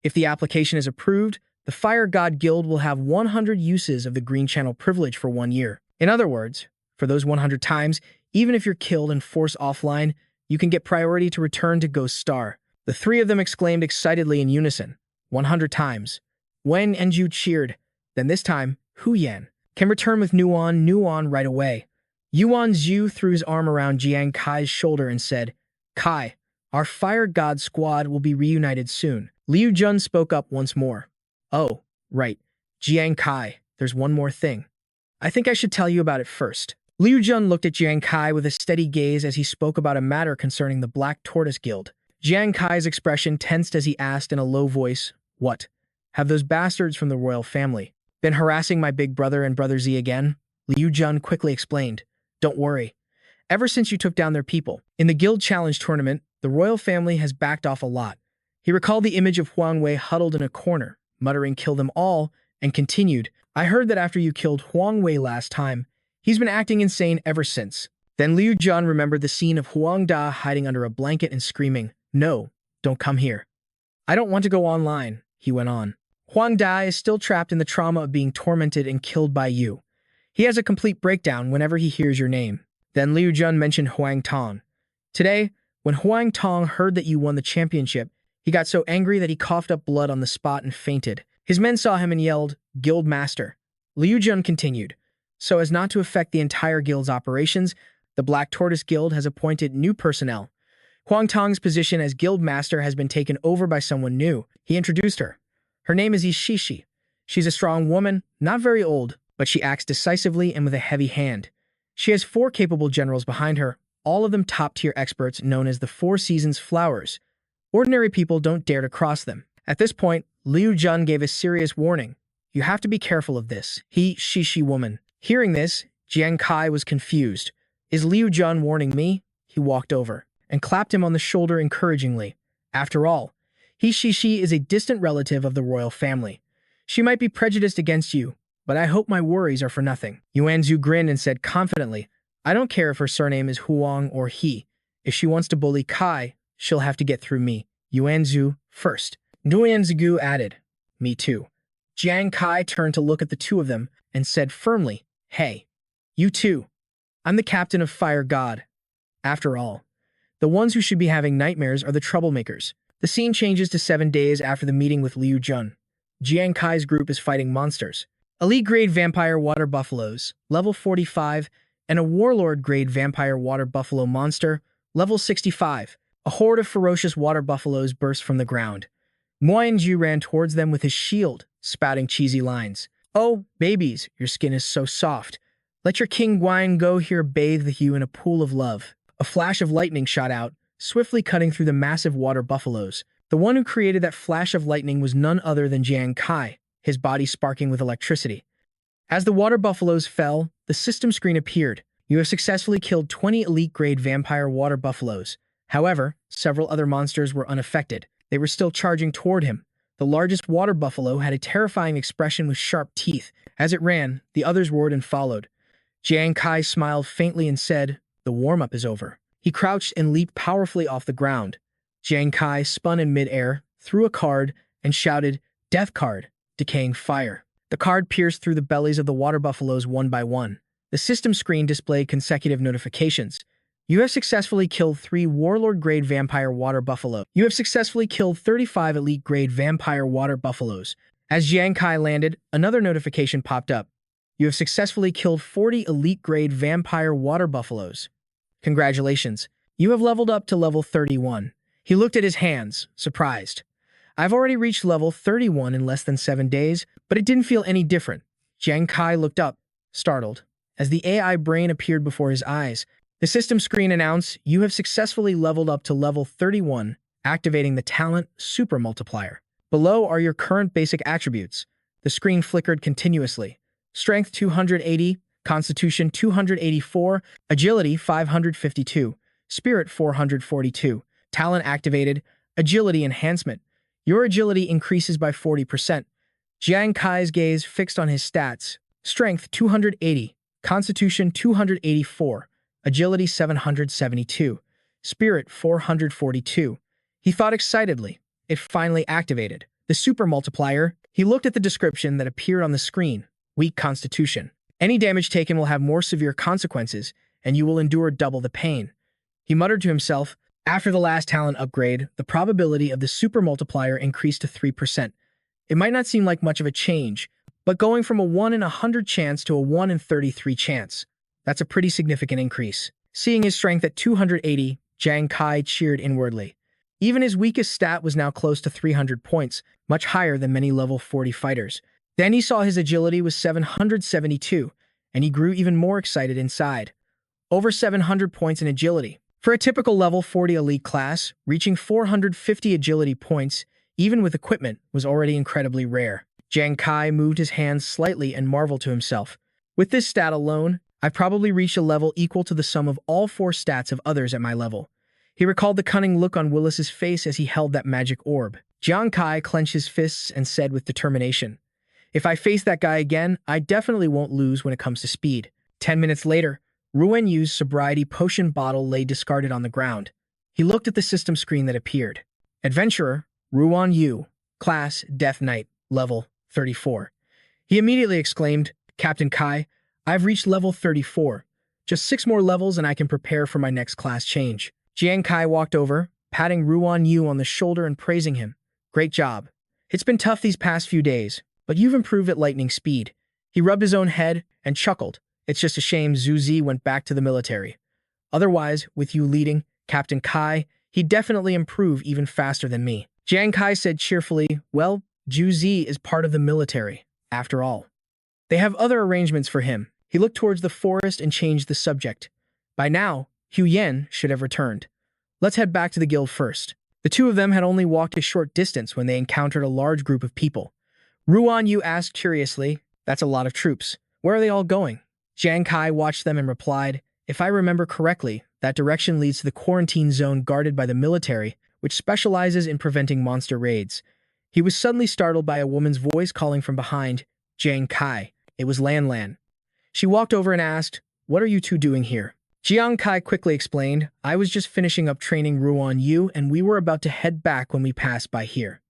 If the application is approved, the Fire God Guild will have 100 uses of the green channel privilege for 1 year. In other words, for those 100 times, even if you're killed and forced offline, you can get priority to return to Ghost Star. The three of them exclaimed excitedly in unison, 100 times. Wen and Zhu cheered. Then this time, Hu Yan can return with Nuan right away. Yuan Zhu threw his arm around Jiang Kai's shoulder and said, Kai, our Fire God Squad will be reunited soon. Liu Jun spoke up once more. Oh, right. Jiang Kai, there's one more thing. I think I should tell you about it first. Liu Jun looked at Jiang Kai with a steady gaze as he spoke about a matter concerning the Black Tortoise Guild. Jiang Kai's expression tensed as he asked in a low voice, What? Have those bastards from the royal family been harassing my big brother and brother Z again? Liu Jun quickly explained, Don't worry. Ever since you took down their people in the Guild Challenge tournament, the royal family has backed off a lot. He recalled the image of Huang Wei huddled in a corner, muttering kill them all, and continued, I heard that after you killed Huang Wei last time, he's been acting insane ever since. Then Liu Jun remembered the scene of Huang Da hiding under a blanket and screaming, No, don't come here. I don't want to go online, he went on. Huang Da is still trapped in the trauma of being tormented and killed by you. He has a complete breakdown whenever he hears your name. Then Liu Jun mentioned Huang Tong. Today, when Huang Tong heard that you won the championship, he got so angry that he coughed up blood on the spot and fainted. His men saw him and yelled, Guild Master. Liu Jun continued, So as not to affect the entire guild's operations, the Black Tortoise Guild has appointed new personnel. Huang Tong's position as Guild Master has been taken over by someone new. He introduced her. Her name is Ishishi. She's a strong woman, not very old, but she acts decisively and with a heavy hand. She has 4 capable generals behind her, all of them top-tier experts known as the 4 Seasons Flowers. Ordinary people don't dare to cross them. At this point, Liu Jun gave a serious warning. You have to be careful of this. Shishi woman. Hearing this, Jiang Kai was confused. Is Liu Jun warning me? He walked over and clapped him on the shoulder encouragingly. After all, Shishi is a distant relative of the royal family. She might be prejudiced against you, but I hope my worries are for nothing. Yuan Zhu grinned and said confidently, I don't care if her surname is Huang or He. If she wants to bully Kai, she'll have to get through me. Yuan Zhu first. Nguyen Zhu added, Me too. Jiang Kai turned to look at the two of them and said firmly, Hey, you two. I'm the captain of Fire God. After all, the ones who should be having nightmares are the troublemakers. The scene changes to 7 days after the meeting with Liu Jun. Jiang Kai's group is fighting monsters. Elite-grade vampire water buffaloes, level 45, and a warlord-grade vampire water buffalo monster, level 65. A horde of ferocious water buffaloes burst from the ground. Nguyen Zhu ran towards them with his shield, spouting cheesy lines. "Oh, babies, your skin is so soft. Let your king Guan go here bathe with you in a pool of love." A flash of lightning shot out, swiftly cutting through the massive water buffaloes. The one who created that flash of lightning was none other than Jiang Kai, his body sparking with electricity. As the water buffaloes fell, the system screen appeared. You have successfully killed 20 elite-grade vampire water buffaloes. However, several other monsters were unaffected. They were still charging toward him. The largest water buffalo had a terrifying expression with sharp teeth. As it ran, the others roared and followed. Jiang Kai smiled faintly and said, "The warm-up is over." He crouched and leaped powerfully off the ground. Jiang Kai spun in midair, threw a card, and shouted, "Death card, decaying fire." The card pierced through the bellies of the water buffaloes one by one. The system screen displayed consecutive notifications. You have successfully killed 3 Warlord-grade vampire water buffalo. You have successfully killed 35 elite-grade vampire water buffaloes. As Jiang Kai landed, another notification popped up. You have successfully killed 40 elite-grade vampire water buffaloes. Congratulations. You have leveled up to level 31. He looked at his hands, surprised. I've already reached level 31 in less than 7 days, but it didn't feel any different. Jiang Kai looked up, startled. As the AI brain appeared before his eyes, the system screen announced, "You have successfully leveled up to level 31, activating the talent Super Multiplier." Below are your current basic attributes. The screen flickered continuously. Strength 280, Constitution 284, Agility 552, Spirit 442, Talent activated, Agility enhancement. Your agility increases by 40%. Jiang Kai's gaze fixed on his stats. Strength 280, Constitution 284, Agility 772, Spirit 442. He thought excitedly. It finally activated. The Super Multiplier. He looked at the description that appeared on the screen. Weak Constitution. Any damage taken will have more severe consequences, and you will endure double the pain. He muttered to himself. After the last talent upgrade, the probability of the Super Multiplier increased to 3%. It might not seem like much of a change, but going from a 1 in 100 chance to a 1 in 33 chance, that's a pretty significant increase. Seeing his strength at 280, Jiang Kai cheered inwardly. Even his weakest stat was now close to 300 points, much higher than many level 40 fighters. Then he saw his agility was 772, and he grew even more excited inside. Over 700 points in agility. For a typical level 40 elite class, reaching 450 agility points, even with equipment, was already incredibly rare. Jiang Kai moved his hands slightly and marveled to himself. With this stat alone, I've probably reached a level equal to the sum of all 4 stats of others at my level. He recalled the cunning look on Willis's face as he held that magic orb. Jiang Kai clenched his fists and said with determination, "If I face that guy again, I definitely won't lose when it comes to speed." 10 minutes later, Ruan Yu's sobriety potion bottle lay discarded on the ground. He looked at the system screen that appeared. Adventurer, Ruan Yu, Class, Death Knight, Level 34. He immediately exclaimed, "Captain Kai, I've reached level 34. Just 6 more levels and I can prepare for my next class change." Jiang Kai walked over, patting Ruan Yu on the shoulder and praising him. "Great job. It's been tough these past few days, but you've improved at lightning speed." He rubbed his own head and chuckled. "It's just a shame Zhu Zi went back to the military. Otherwise, with you leading, Captain Kai, he'd definitely improve even faster than me." Jiang Kai said cheerfully, "Well, Zhu Zi is part of the military, after all. They have other arrangements for him." He looked towards the forest and changed the subject. By now, Hu Yan should have returned. "Let's head back to the guild first." The two of them had only walked a short distance when they encountered a large group of people. Ruan Yu asked curiously, "That's a lot of troops. Where are they all going?" Jiang Kai watched them and replied, "If I remember correctly, that direction leads to the quarantine zone guarded by the military, which specializes in preventing monster raids." He was suddenly startled by a woman's voice calling from behind, "Jiang Kai." It was Lan Lan. She walked over and asked, "What are you two doing here?" Jiang Kai quickly explained, "I was just finishing up training Ruan Yu and we were about to head back when we passed by here."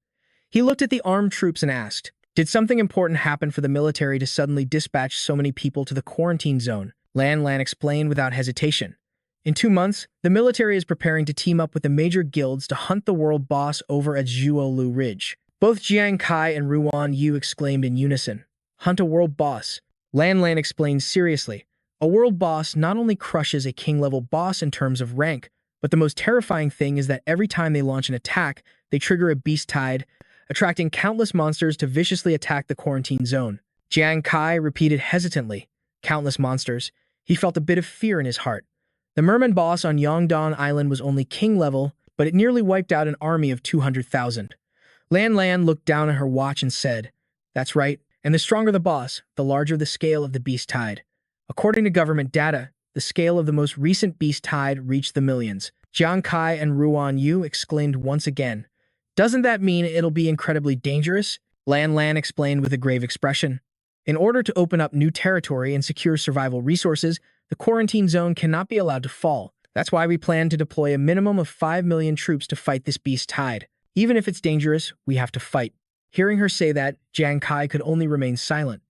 He looked at the armed troops and asked, "Did something important happen for the military to suddenly dispatch so many people to the quarantine zone?" Lan Lan explained without hesitation. "In 2 months, the military is preparing to team up with the major guilds to hunt the world boss over at Zhuolu Ridge." Both Jiang Kai and Ruan Yu exclaimed in unison, "Hunt a world boss." Lan Lan explained seriously, "A world boss not only crushes a king-level boss in terms of rank, but the most terrifying thing is that every time they launch an attack, they trigger a beast tide, attracting countless monsters to viciously attack the quarantine zone. Jiang Kai repeated hesitantly, "Countless monsters." He felt a bit of fear in his heart. The merman boss on Yongdong Island was only king level, but it nearly wiped out an army of 200,000. Lan Lan looked down at her watch and said, "That's right, and the stronger the boss, the larger the scale of the beast tide." According to government data, the scale of the most recent beast tide reached the millions. Jiang Kai and Ruan Yu exclaimed once again, "Doesn't that mean it'll be incredibly dangerous?" Lan Lan explained with a grave expression. "In order to open up new territory and secure survival resources, the quarantine zone cannot be allowed to fall. That's why we plan to deploy a minimum of 5 million troops to fight this beast tide. Even if it's dangerous, we have to fight." Hearing her say that, Jiang Kai could only remain silent.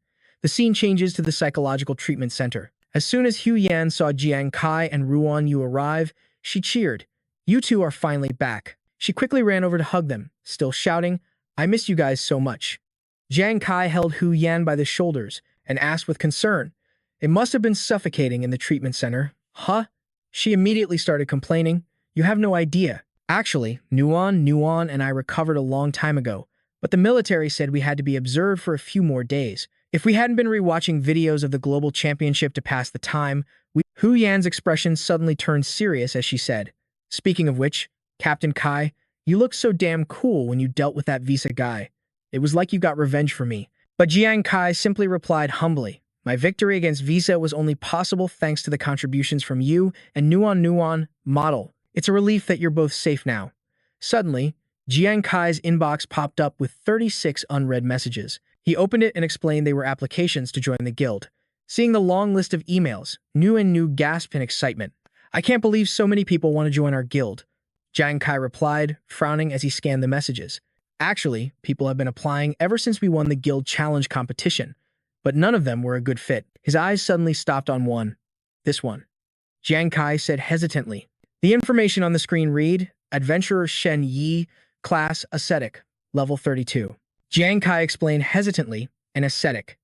The scene changes to the psychological treatment center. As soon as Hu Yan saw Jiang Kai and Ruan Yu arrive, she cheered. "You two are finally back." She quickly ran over to hug them, still shouting, "I miss you guys so much." Jiang Kai held Hu Yan by the shoulders and asked with concern, "It must have been suffocating in the treatment center, huh?" She immediately started complaining, "You have no idea. Actually, Nuan and I recovered a long time ago, but the military said we had to be observed for a few more days. If we hadn't been rewatching videos of the global championship to pass the time, Hu Yan's expression suddenly turned serious as she said, "Speaking of which, Captain Kai, you looked so damn cool when you dealt with that Visa guy. It was like you got revenge for me." But Jiang Kai simply replied humbly, "My victory against Visa was only possible thanks to the contributions from you and Nuan model. It's a relief that you're both safe now." Suddenly, Jiang Kai's inbox popped up with 36 unread messages. He opened it and explained they were applications to join the guild. Seeing the long list of emails, New gasped in excitement. "I can't believe so many people want to join our guild." Jiang Kai replied, frowning as he scanned the messages. "Actually, people have been applying ever since we won the guild challenge competition, but none of them were a good fit." His eyes suddenly stopped on one. "This one." Jiang Kai said hesitantly. The information on the screen read, "Adventurer Shen Yi, class ascetic, level 32. Jiang Kai explained hesitantly, "An ascetic.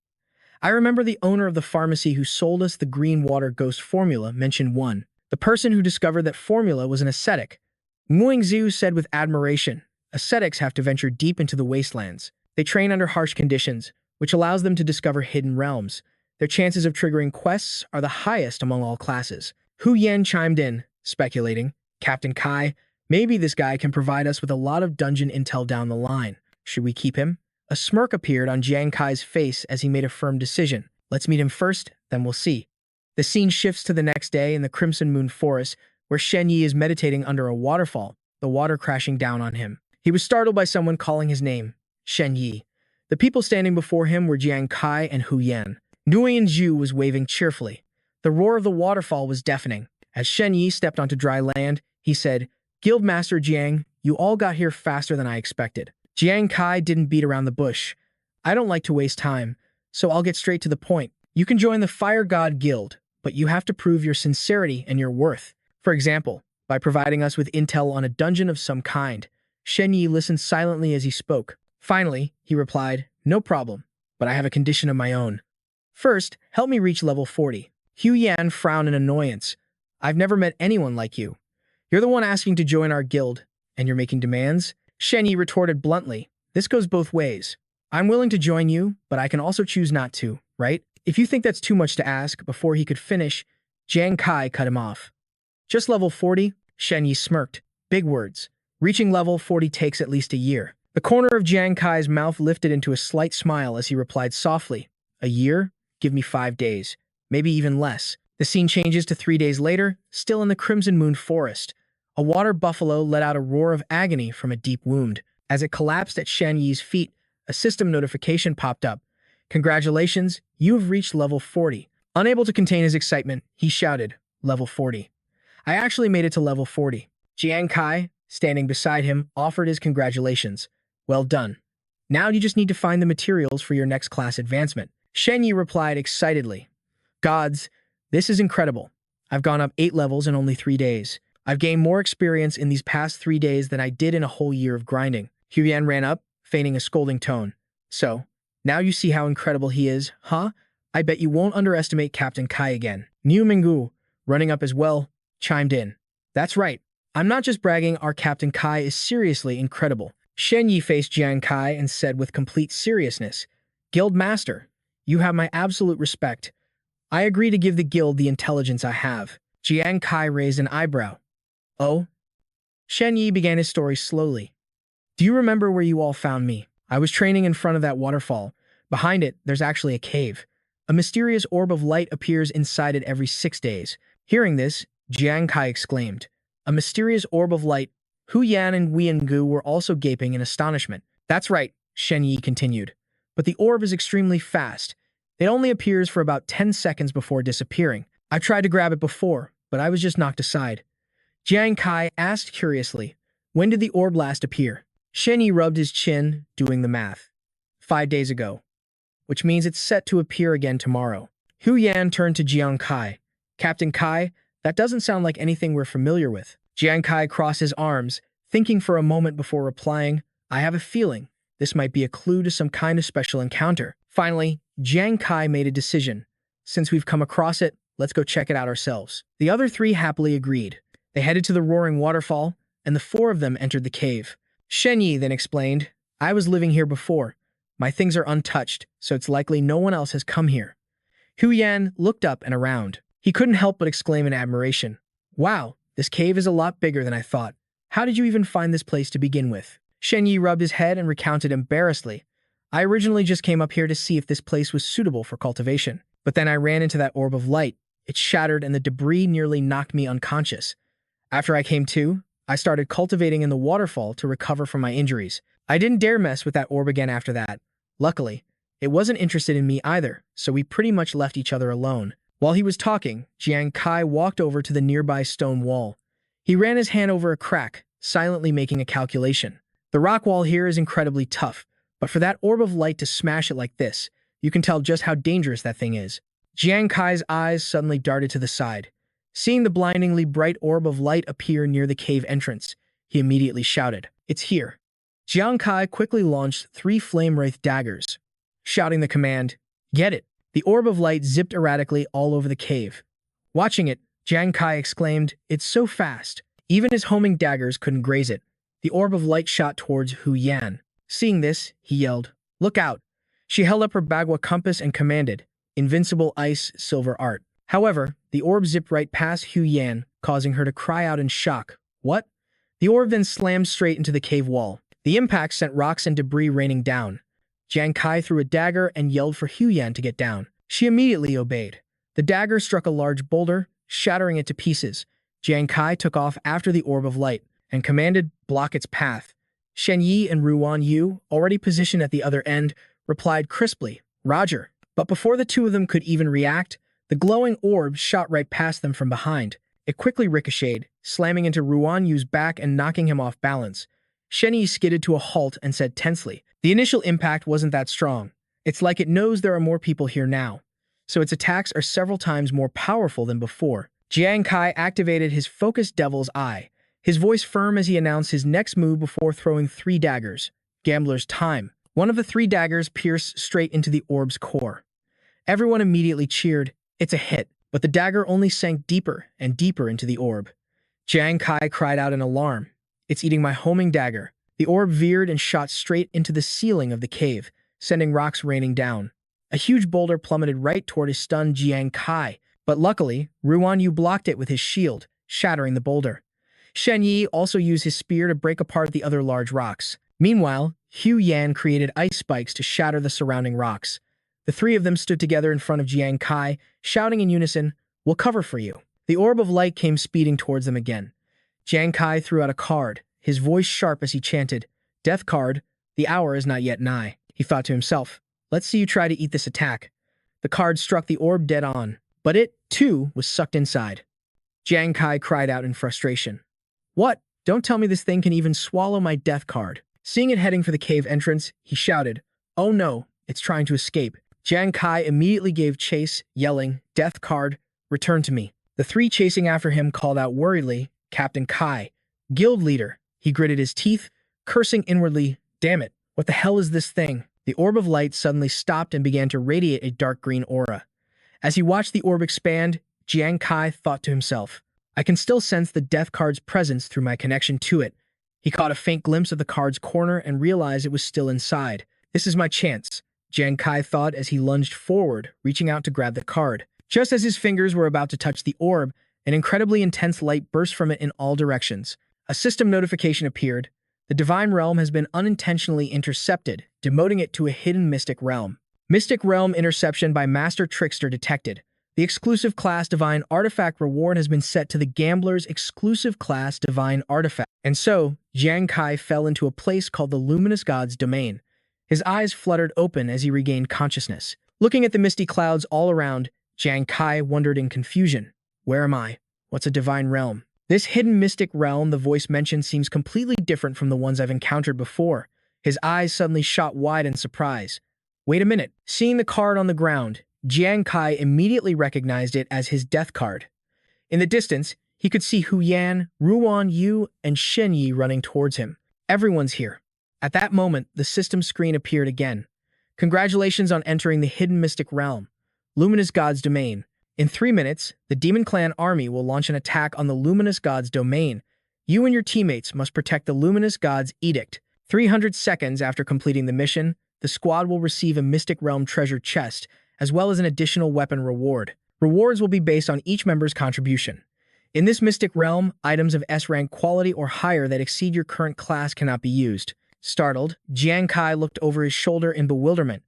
I remember the owner of the pharmacy who sold us the green water ghost formula mentioned one. The person who discovered that formula was an ascetic." Muing Zhu said with admiration, "Ascetics have to venture deep into the wastelands. They train under harsh conditions, which allows them to discover hidden realms. Their chances of triggering quests are the highest among all classes." Hu Yan chimed in, speculating, "Captain Kai, maybe this guy can provide us with a lot of dungeon intel down the line. Should we keep him?" A smirk appeared on Jiang Kai's face as he made a firm decision. "Let's meet him first, then we'll see." The scene shifts to the next day in the Crimson Moon Forest, where Shen Yi is meditating under a waterfall, the water crashing down on him. He was startled by someone calling his name, Shen Yi. The people standing before him were Jiang Kai and Hu Yan. Nuan Zhu was waving cheerfully. The roar of the waterfall was deafening. As Shen Yi stepped onto dry land, he said, "Guildmaster Jiang, you all got here faster than I expected." Jiang Kai didn't beat around the bush. "I don't like to waste time, so I'll get straight to the point. You can join the Fire God Guild, but you have to prove your sincerity and your worth. For example, by providing us with intel on a dungeon of some kind." Shen Yi listened silently as he spoke. Finally, he replied, "No problem, but I have a condition of my own. First, help me reach level 40. Hu Yan frowned in annoyance. "I've never met anyone like you. You're the one asking to join our guild, and you're making demands?" Shen Yi retorted bluntly, "This goes both ways. I'm willing to join you, but I can also choose not to, right?" If you think that's too much to ask, before he could finish, Jiang Kai cut him off. "Just level 40? Shen Yi smirked. "Big words. Reaching level 40 takes at least a year." The corner of Jiang Kai's mouth lifted into a slight smile as he replied softly, "A year? Give me 5 days. Maybe even less." The scene changes to 3 days later, still in the Crimson Moon Forest. A water buffalo let out a roar of agony from a deep wound. As it collapsed at Shen Yi's feet, a system notification popped up. "Congratulations, you have reached level 40. Unable to contain his excitement, he shouted, "Level 40. I actually made it to level 40. Jiang Kai, standing beside him, offered his congratulations. "Well done. Now you just need to find the materials for your next class advancement." Shen Yi replied excitedly, "Gods, this is incredible. I've gone up 8 levels in only 3 days. I've gained more experience in these past 3 days than I did in a whole year of grinding." Hu Yan ran up, feigning a scolding tone. "So, now you see how incredible he is, huh? I bet you won't underestimate Captain Kai again." Niu Minggu, running up as well, chimed in. "That's right. I'm not just bragging, our Captain Kai is seriously incredible. Shen Yi faced Jiang Kai and said with complete seriousness, "Guild Master, you have my absolute respect. I agree to give the guild the intelligence I have." Jiang Kai raised an eyebrow. "Oh?" Shen Yi began his story slowly. "Do you remember where you all found me? I was training in front of that waterfall. Behind it, there's actually a cave. A mysterious orb of light appears inside it every 6 days." Hearing this, Jiang Kai exclaimed, "A mysterious orb of light?" Hu Yan and Wei Gu were also gaping in astonishment. "That's right," Shen Yi continued. "But the orb is extremely fast. It only appears for about 10 seconds before disappearing. I tried to grab it before, but I was just knocked aside." Jiang Kai asked curiously, "When did the orb last appear?" Shen Yi rubbed his chin, doing the math. 5 days ago. Which means it's set to appear again tomorrow. Hu Yan turned to Jiang Kai. "Captain Kai, that doesn't sound like anything we're familiar with." Jiang Kai crossed his arms, thinking for a moment before replying, "I have a feeling this might be a clue to some kind of special encounter." Finally, Jiang Kai made a decision. "Since we've come across it, let's go check it out ourselves." The other three happily agreed. They headed to the roaring waterfall, and the four of them entered the cave. Shen Yi then explained, "I was living here before. My things are untouched, so it's likely no one else has come here." Hu Yan looked up and around. He couldn't help but exclaim in admiration, "Wow, this cave is a lot bigger than I thought. How did you even find this place to begin with?" Shen Yi rubbed his head and recounted embarrassedly, "I originally just came up here to see if this place was suitable for cultivation. But then I ran into that orb of light. It shattered and the debris nearly knocked me unconscious. After I came to, I started cultivating in the waterfall to recover from my injuries. I didn't dare mess with that orb again after that. Luckily, it wasn't interested in me either, so we pretty much left each other alone." While he was talking, Jiang Kai walked over to the nearby stone wall. He ran his hand over a crack, silently making a calculation. "The rock wall here is incredibly tough, but for that orb of light to smash it like this, you can tell just how dangerous that thing is." Jiang Kai's eyes suddenly darted to the side. Seeing the blindingly bright orb of light appear near the cave entrance, he immediately shouted, "It's here." Jiang Kai quickly launched 3 flame wraith daggers. Shouting the command, "Get it!" the orb of light zipped erratically all over the cave. Watching it, Jiang Kai exclaimed, "It's so fast." Even his homing daggers couldn't graze it. The orb of light shot towards Hu Yan. Seeing this, he yelled, "Look out!" She held up her Bagua compass and commanded, "Invincible ice, silver art." However, the orb zipped right past Hu Yan, causing her to cry out in shock. "What?" The orb then slammed straight into the cave wall. The impact sent rocks and debris raining down. Jiang Kai threw a dagger and yelled for Hu Yan to get down. She immediately obeyed. The dagger struck a large boulder, shattering it to pieces. Jiang Kai took off after the orb of light and commanded, "Block its path." Shen Yi and Ruan Yu, already positioned at the other end, replied crisply, "Roger." But before the two of them could even react, the glowing orb shot right past them from behind. It quickly ricocheted, slamming into Ruan Yu's back and knocking him off balance. Shen Yi skidded to a halt and said tensely, "The initial impact wasn't that strong. It's like it knows there are more people here now, so its attacks are several times more powerful than before." Jiang Kai activated his focused devil's eye, his voice firm as he announced his next move before throwing 3 daggers. Gambler's time. One of the 3 daggers pierced straight into the orb's core. Everyone immediately cheered. It's a hit, but the dagger only sank deeper and deeper into the orb. Jiang Kai cried out in alarm, "It's eating my homing dagger." The orb veered and shot straight into the ceiling of the cave, sending rocks raining down. A huge boulder plummeted right toward his stunned Jiang Kai, but luckily, Ruan Yu blocked it with his shield, shattering the boulder. Shen Yi also used his spear to break apart the other large rocks. Meanwhile, Hu Yan created ice spikes to shatter the surrounding rocks. The 3 of them stood together in front of Jiang Kai, shouting in unison, "We'll cover for you." The orb of light came speeding towards them again. Jiang Kai threw out a card, his voice sharp as he chanted, "Death card, the hour is not yet nigh." He thought to himself, "Let's see you try to eat this attack." The card struck the orb dead on, but it, too, was sucked inside. Jiang Kai cried out in frustration, "What? Don't tell me this thing can even swallow my death card." Seeing it heading for the cave entrance, he shouted, "Oh no, it's trying to escape." Jiang Kai immediately gave chase, yelling, "Death card, return to me." The 3 chasing after him called out worriedly, "Captain Kai, guild leader." He gritted his teeth, cursing inwardly, "Damn it, what the hell is this thing?" The orb of light suddenly stopped and began to radiate a dark green aura. As he watched the orb expand, Jiang Kai thought to himself, "I can still sense the death card's presence through my connection to it. He caught a faint glimpse of the card's corner and realized it was still inside. This is my chance, Jiang Kai thought as he lunged forward, reaching out to grab the card. Just as his fingers were about to touch the orb, an incredibly intense light burst from it in all directions. A system notification appeared. The Divine Realm has been unintentionally intercepted, demoting it to a hidden Mystic Realm. Mystic Realm interception by Master Trickster detected. The exclusive class Divine Artifact reward has been set to the Gambler's exclusive class Divine Artifact. And so, Jiang Kai fell into a place called the Luminous God's Domain. His eyes fluttered open as he regained consciousness. Looking at the misty clouds all around, Jiang Kai wondered in confusion. Where am I? What's a Divine Realm? This hidden mystic realm the voice mentioned seems completely different from the ones I've encountered before. His eyes suddenly shot wide in surprise. Wait a minute. Seeing the card on the ground, Jiang Kai immediately recognized it as his death card. In the distance, he could see Hu Yan, Ruan Yu, and Shen Yi running towards him. Everyone's here. At that moment, the system screen appeared again. Congratulations on entering the hidden mystic realm, Luminous God's Domain. In 3 minutes, the Demon Clan army will launch an attack on the Luminous God's Domain. You and your teammates must protect the Luminous God's Edict. 300 seconds after completing the mission, the squad will receive a Mystic Realm treasure chest, as well as an additional weapon reward. Rewards will be based on each member's contribution. In this Mystic Realm, items of S-rank quality or higher that exceed your current class cannot be used. Startled, Jiang Kai looked over his shoulder in bewilderment.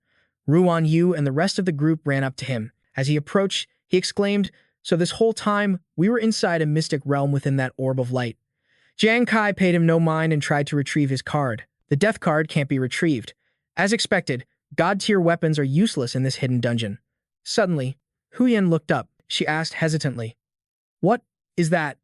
Ruan Yu and the rest of the group ran up to him. As he approached, he exclaimed, "So this whole time, we were inside a mystic realm within that orb of light." Jiang Kai paid him no mind and tried to retrieve his card. The death card can't be retrieved. As expected, god-tier weapons are useless in this hidden dungeon. Suddenly, Hu Yan looked up. She asked hesitantly, "What is that?"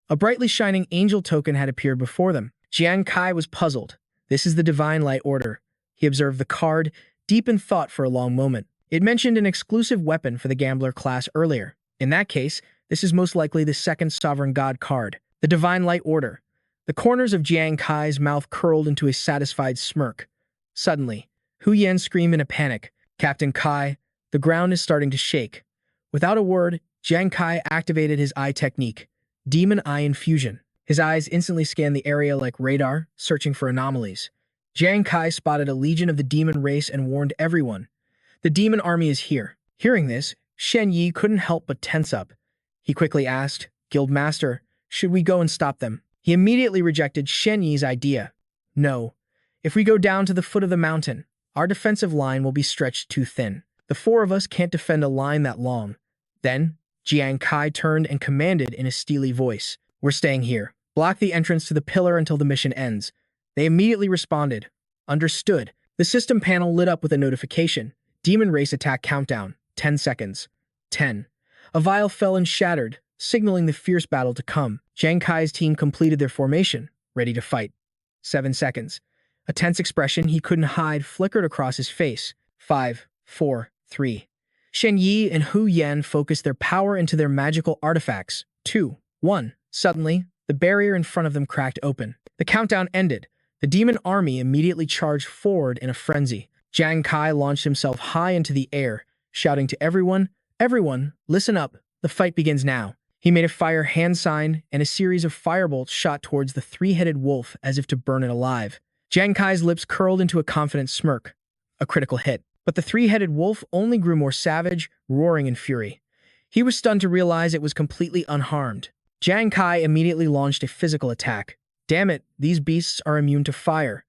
A brightly shining angel token had appeared before them. Jiang Kai was puzzled. This is the Divine Light Order. He observed the card, deep in thought for a long moment. It mentioned an exclusive weapon for the Gambler class earlier. In that case, this is most likely the second Sovereign God card, the Divine Light Order. The corners of Jiang Kai's mouth curled into a satisfied smirk. Suddenly, Hu Yan screamed in a panic, "Captain Kai, the ground is starting to shake." Without a word, Jiang Kai activated his eye technique, Demon Eye Infusion. His eyes instantly scanned the area like radar, searching for anomalies. Jiang Kai spotted a legion of the demon race and warned everyone. The demon army is here. Hearing this, Shen Yi couldn't help but tense up. He quickly asked, "Guildmaster, should we go and stop them?" He immediately rejected Shen Yi's idea. "No. If we go down to the foot of the mountain, our defensive line will be stretched too thin. The 4 of us can't defend a line that long." Then, Jiang Kai turned and commanded in a steely voice, "We're staying here. Block the entrance to the pillar until the mission ends." They immediately responded. "Understood." The system panel lit up with a notification. Demon Race Attack Countdown, 10 seconds. 10. A vial fell and shattered, signaling the fierce battle to come. Jiang Kai's team completed their formation, ready to fight. 7 seconds. A tense expression he couldn't hide flickered across his face. 5, 4, 3. Shen Yi and Hu Yan focused their power into their magical artifacts. 2, 1. Suddenly, the barrier in front of them cracked open. The countdown ended. The demon army immediately charged forward in a frenzy. Jiang Kai launched himself high into the air, shouting to everyone, "Everyone, listen up. The fight begins now." He made a fire hand sign, and a series of firebolts shot towards the 3-headed wolf as if to burn it alive. Jiang Kai's lips curled into a confident smirk. A critical hit. But the 3-headed wolf only grew more savage, roaring in fury. He was stunned to realize it was completely unharmed. Jiang Kai immediately launched a physical attack. "Damn it, these beasts are immune to fire.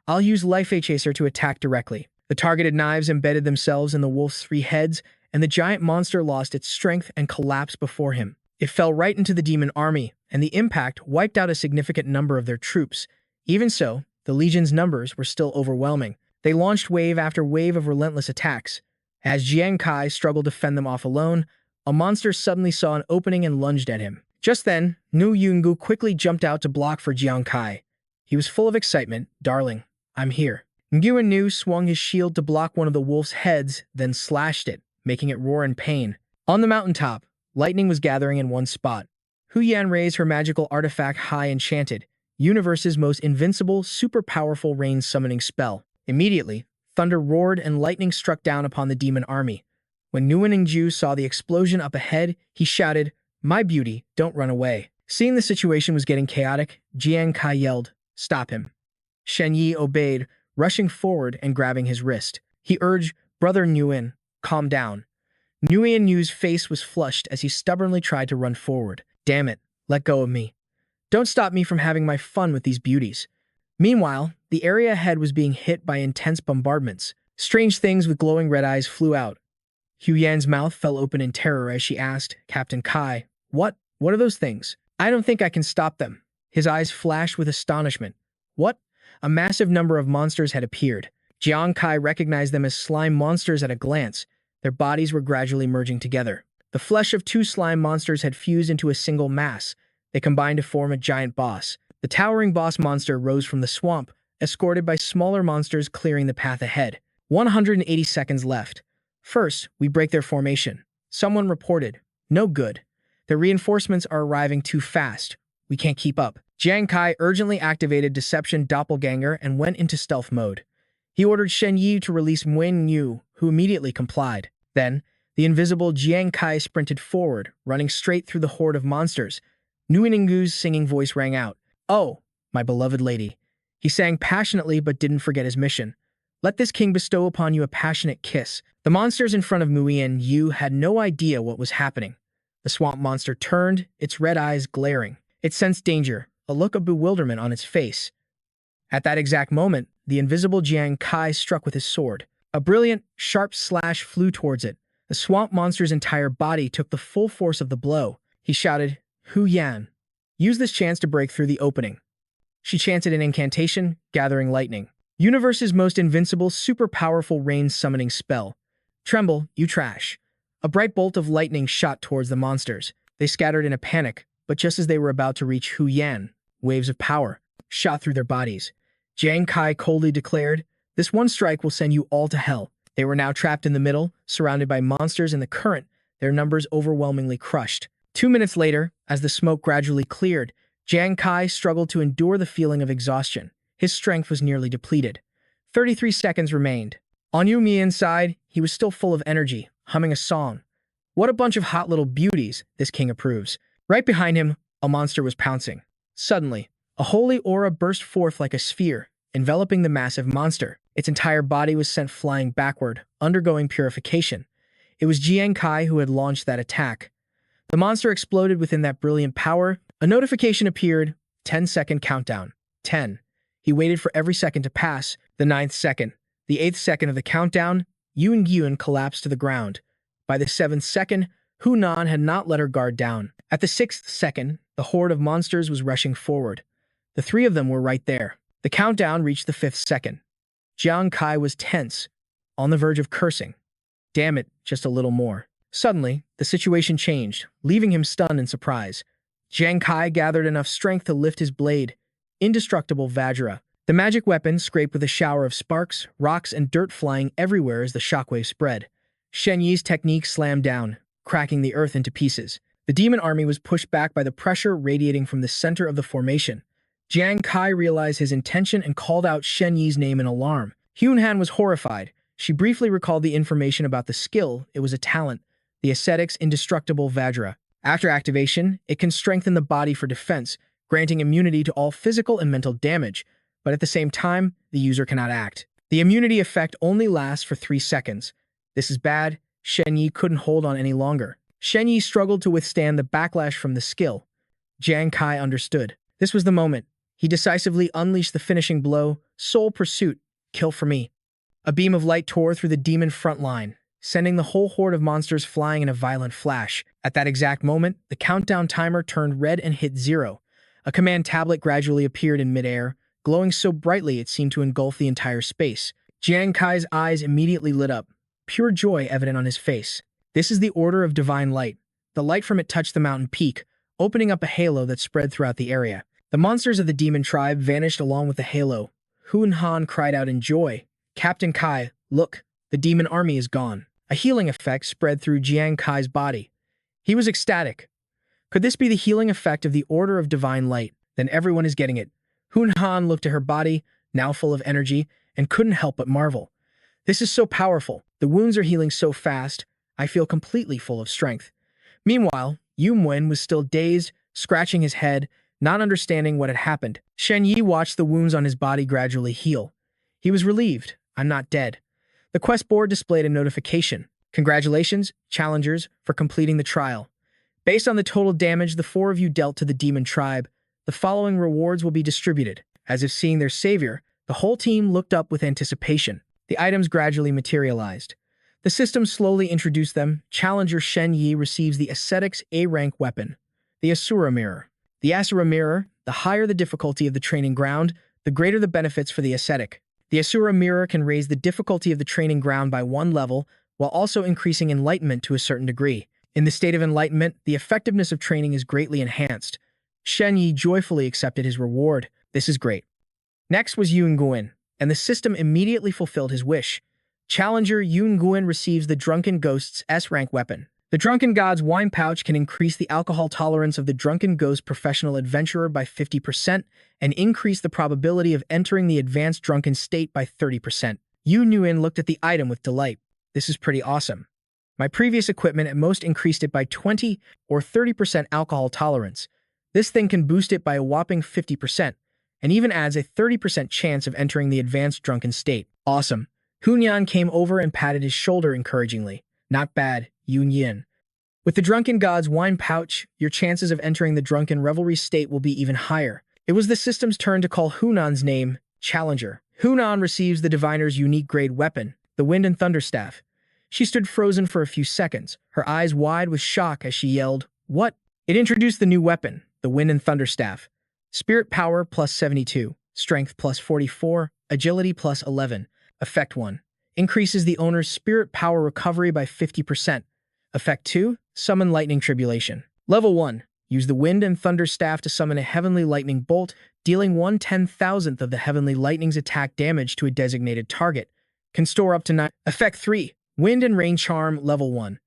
I'll use Life Chaser to attack directly." The targeted knives embedded themselves in the wolf's 3 heads, and the giant monster lost its strength and collapsed before him. It fell right into the demon army, and the impact wiped out a significant number of their troops. Even so, the legion's numbers were still overwhelming. They launched wave after wave of relentless attacks. As Jiang Kai struggled to fend them off alone, a monster suddenly saw an opening and lunged at him. Just then, Nu Yungu quickly jumped out to block for Jiang Kai. He was full of excitement. "Darling, I'm here." Nguyen Nu swung his shield to block one of the wolf's heads, then slashed it, making it roar in pain. On the mountaintop, lightning was gathering in one spot. Hu Yan raised her magical artifact High Enchanted, universe's most invincible, super powerful rain summoning spell. Immediately, thunder roared and lightning struck down upon the demon army. When Nguyen Ningju saw the explosion up ahead, he shouted, "My beauty, don't run away." Seeing the situation was getting chaotic, Jiang Kai yelled, Stop him. Shen Yi obeyed, rushing forward and grabbing his wrist. He urged, Brother Nguyen, calm down. Nguyen Yu's face was flushed as he stubbornly tried to run forward. Damn it, let go of me. Don't stop me from having my fun with these beauties. Meanwhile, the area ahead was being hit by intense bombardments. Strange things with glowing red eyes flew out. Hu Yan's mouth fell open in terror as she asked, Captain Kai, What are those things? I don't think I can stop them. His eyes flashed with astonishment. What? A massive number of monsters had appeared. Jiang Kai recognized them as slime monsters at a glance. Their bodies were gradually merging together. The flesh of two slime monsters had fused into a single mass. They combined to form a giant boss. The towering boss monster rose from the swamp, escorted by smaller monsters clearing the path ahead. 180 seconds left. First, we break their formation. Someone reported. No good. The reinforcements are arriving too fast. We can't keep up. Jiang Kai urgently activated Deception Doppelganger and went into stealth mode. He ordered Shen Yi to release Nguyen Yu, who immediately complied. Then, the invisible Jiang Kai sprinted forward, running straight through the horde of monsters. Nguyen Yu's singing voice rang out. Oh, my beloved lady. He sang passionately but didn't forget his mission. Let this king bestow upon you a passionate kiss. The monsters in front of Nguyen Yu had no idea what was happening. The swamp monster turned, its red eyes glaring. It sensed danger, a look of bewilderment on its face. At that exact moment, the invisible Jiang Kai struck with his sword. A brilliant, sharp slash flew towards it. The swamp monster's entire body took the full force of the blow. He shouted, Hu Yan, use this chance to break through the opening. She chanted an incantation, gathering lightning. Universe's most invincible, super powerful rain summoning spell. Tremble, you trash. A bright bolt of lightning shot towards the monsters. They scattered in a panic, but just as they were about to reach Hu Yan, waves of power shot through their bodies. Jiang Kai coldly declared, This one strike will send you all to hell. They were now trapped in the middle, surrounded by monsters in the current, their numbers overwhelmingly crushed. 2 minutes later, as the smoke gradually cleared, Jiang Kai struggled to endure the feeling of exhaustion. His strength was nearly depleted. 33 seconds remained. On Yu Mian's side, he was still full of energy, humming a song. What a bunch of hot little beauties, this king approves. Right behind him, a monster was pouncing. Suddenly, a holy aura burst forth like a sphere, enveloping the massive monster. Its entire body was sent flying backward, undergoing purification. It was Jiang Kai who had launched that attack. The monster exploded within that brilliant power. A notification appeared, 10-second countdown. 10. He waited for every second to pass. The 9th second. The 8th second of the countdown, Yuan collapsed to the ground. By the 7th second, Hu Nan had not let her guard down. At the 6th second, the horde of monsters was rushing forward. The 3 of them were right there. The countdown reached the 5th second. Jiang Kai was tense, on the verge of cursing. Damn it, just a little more. Suddenly, the situation changed, leaving him stunned in surprise. Jiang Kai gathered enough strength to lift his blade, indestructible Vajra. The magic weapon scraped with a shower of sparks, rocks, and dirt flying everywhere as the shockwave spread. Shen Yi's technique slammed down, cracking the earth into pieces. The demon army was pushed back by the pressure radiating from the center of the formation. Jiang Kai realized his intention and called out Shen Yi's name in alarm. Hun Han was horrified. She briefly recalled the information about the skill. It was a talent, the ascetic's indestructible Vajra. After activation, it can strengthen the body for defense, granting immunity to all physical and mental damage, but at the same time, the user cannot act. The immunity effect only lasts for 3 seconds. This is bad. Shen Yi couldn't hold on any longer. Shen Yi struggled to withstand the backlash from the skill. Jiang Kai understood. This was the moment. He decisively unleashed the finishing blow, Soul Pursuit, kill for me. A beam of light tore through the demon front line, sending the whole horde of monsters flying in a violent flash. At that exact moment, the countdown timer turned red and hit 0. A command tablet gradually appeared in midair, glowing so brightly it seemed to engulf the entire space. Jiang Kai's eyes immediately lit up, pure joy evident on his face. This is the Order of Divine Light. The light from it touched the mountain peak, opening up a halo that spread throughout the area. The monsters of the demon tribe vanished along with the halo. Hun Han cried out in joy. Captain Kai, look, the demon army is gone. A healing effect spread through Jiang Kai's body. He was ecstatic. Could this be the healing effect of the Order of Divine Light? Then everyone is getting it. Hun Han looked at her body, now full of energy, and couldn't help but marvel. This is so powerful. The wounds are healing so fast. I feel completely full of strength. Meanwhile, Yu Muan was still dazed, scratching his head. Not understanding what had happened, Shen Yi watched the wounds on his body gradually heal. He was relieved. I'm not dead. The quest board displayed a notification. Congratulations, challengers, for completing the trial. Based on the total damage the four of you dealt to the demon tribe, the following rewards will be distributed. As if seeing their savior, the whole team looked up with anticipation. The items gradually materialized. The system slowly introduced them. Challenger Shen Yi receives the Ascetics A-rank weapon, the Asura Mirror. The Asura Mirror, the higher the difficulty of the training ground, the greater the benefits for the ascetic. The Asura Mirror can raise the difficulty of the training ground by 1 level, while also increasing enlightenment to a certain degree. In the state of enlightenment, the effectiveness of training is greatly enhanced. Shen Yi joyfully accepted his reward. This is great. Next was Yun Guin, and the system immediately fulfilled his wish. Challenger Yun Guin receives the Drunken Ghost's S-rank weapon. The Drunken God's wine pouch can increase the alcohol tolerance of the Drunken Ghost professional adventurer by 50% and increase the probability of entering the advanced drunken state by 30%. Yun Guin looked at the item with delight. This is pretty awesome. My previous equipment at most increased it by 20 or 30% alcohol tolerance. This thing can boost it by a whopping 50%, and even adds a 30% chance of entering the advanced drunken state. Awesome. Hunyan came over and patted his shoulder encouragingly. Not bad, Yun Yin. With the Drunken God's wine pouch, your chances of entering the drunken revelry state will be even higher. It was the system's turn to call Hunan's name, Challenger. Hunan receives the Diviner's unique grade weapon, the Wind and Thunder Staff. She stood frozen for a few seconds, her eyes wide with shock as she yelled, "What?" It introduced the new weapon, the Wind and Thunder Staff. Spirit power plus 72, strength plus 44, agility plus 11. Effect 1. Increases the owner's spirit power recovery by 50%. Effect 2. Summon lightning tribulation. Level 1. Use the Wind and Thunder Staff to summon a heavenly lightning bolt, dealing 1/10,000th of the heavenly lightning's attack damage to a designated target. Can store up to 9. Effect 3. Wind and Rain Charm. Level 1.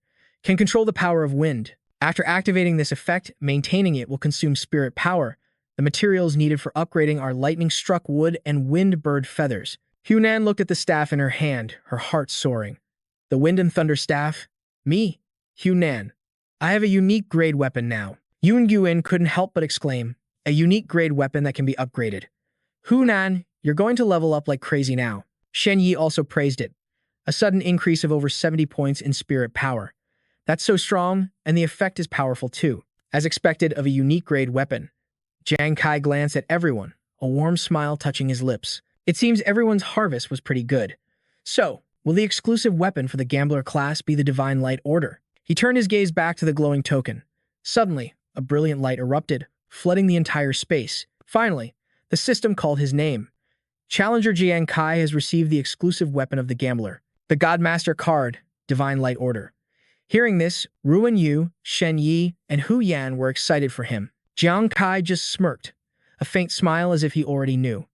Can control the power of wind. After activating this effect, maintaining it will consume spirit power. The materials needed for upgrading are lightning-struck wood and wind bird feathers. Hunan looked at the staff in her hand, her heart soaring. The Wind and Thunder Staff? Me? Hunan. I have a unique grade weapon now. Yun Guin couldn't help but exclaim, a unique grade weapon that can be upgraded. Hunan, you're going to level up like crazy now. Shen Yi also praised it. A sudden increase of over 70 points in spirit power. That's so strong, and the effect is powerful too. As expected of a unique grade weapon. Jiang Kai glanced at everyone, a warm smile touching his lips. It seems everyone's harvest was pretty good. So, will the exclusive weapon for the Gambler class be the Divine Light Order? He turned his gaze back to the glowing token. Suddenly, a brilliant light erupted, flooding the entire space. Finally, the system called his name. Challenger Jiang Kai has received the exclusive weapon of the Gambler, the Godmaster card, Divine Light Order. Hearing this, Ruan Yu, Shen Yi, and Hu Yan were excited for him. Jiang Kai just smirked, a faint smile as if he already knew.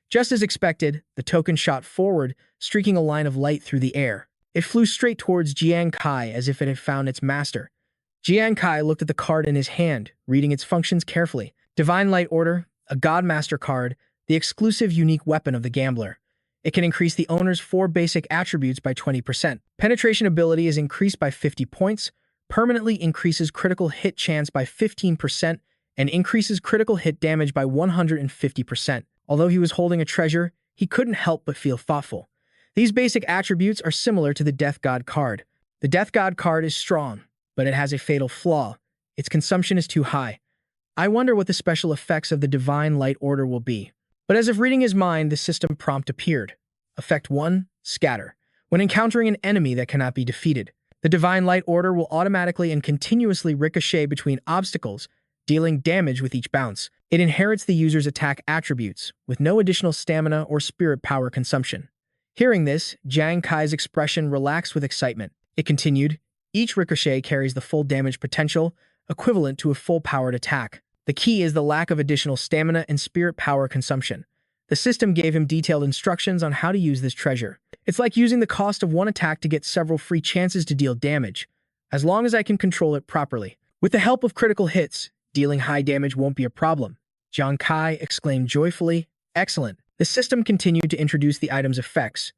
Just as expected, the token shot forward, streaking a line of light through the air. It flew straight towards Jiang Kai as if it had found its master. Jiang Kai looked at the card in his hand, reading its functions carefully. Divine Light Order, a Godmaster card, the exclusive unique weapon of the Gambler. It can increase the owner's 4 basic attributes by 20%. Penetration ability is increased by 50 points, permanently increases critical hit chance by 15%, and increases critical hit damage by 150%. Although he was holding a treasure, he couldn't help but feel thoughtful. These basic attributes are similar to the Death God card. The Death God card is strong, but it has a fatal flaw. Its consumption is too high. I wonder what the special effects of the Divine Light Order will be. But as if reading his mind, the system prompt appeared. Effect 1. Scatter. When encountering an enemy that cannot be defeated, the Divine Light Order will automatically and continuously ricochet between obstacles, dealing damage with each bounce. It inherits the user's attack attributes, with no additional stamina or spirit power consumption. Hearing this, Jiang Kai's expression relaxed with excitement. It continued, each ricochet carries the full damage potential, equivalent to a full-powered attack. The key is the lack of additional stamina and spirit power consumption. The system gave him detailed instructions on how to use this treasure. It's like using the cost of one attack to get several free chances to deal damage, as long as I can control it properly. With the help of critical hits, dealing high damage won't be a problem. Jiang Kai exclaimed joyfully, excellent. The system continued to introduce the item's effects.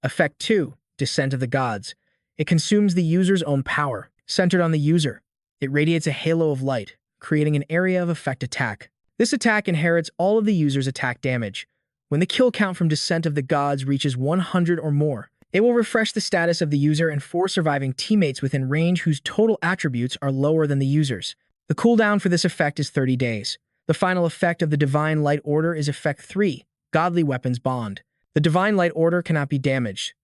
Effect 2, Descent of the Gods. It consumes the user's own power. Centered on the user, it radiates a halo of light, creating an area of effect attack. This attack inherits all of the user's attack damage. When the kill count from Descent of the Gods reaches 100 or more, it will refresh the status of the user and 4 surviving teammates within range whose total attributes are lower than the user's. The cooldown for this effect is 30 days. The final effect of the Divine Light Order is Effect 3, Godly Weapons Bond. The Divine Light Order cannot be damaged.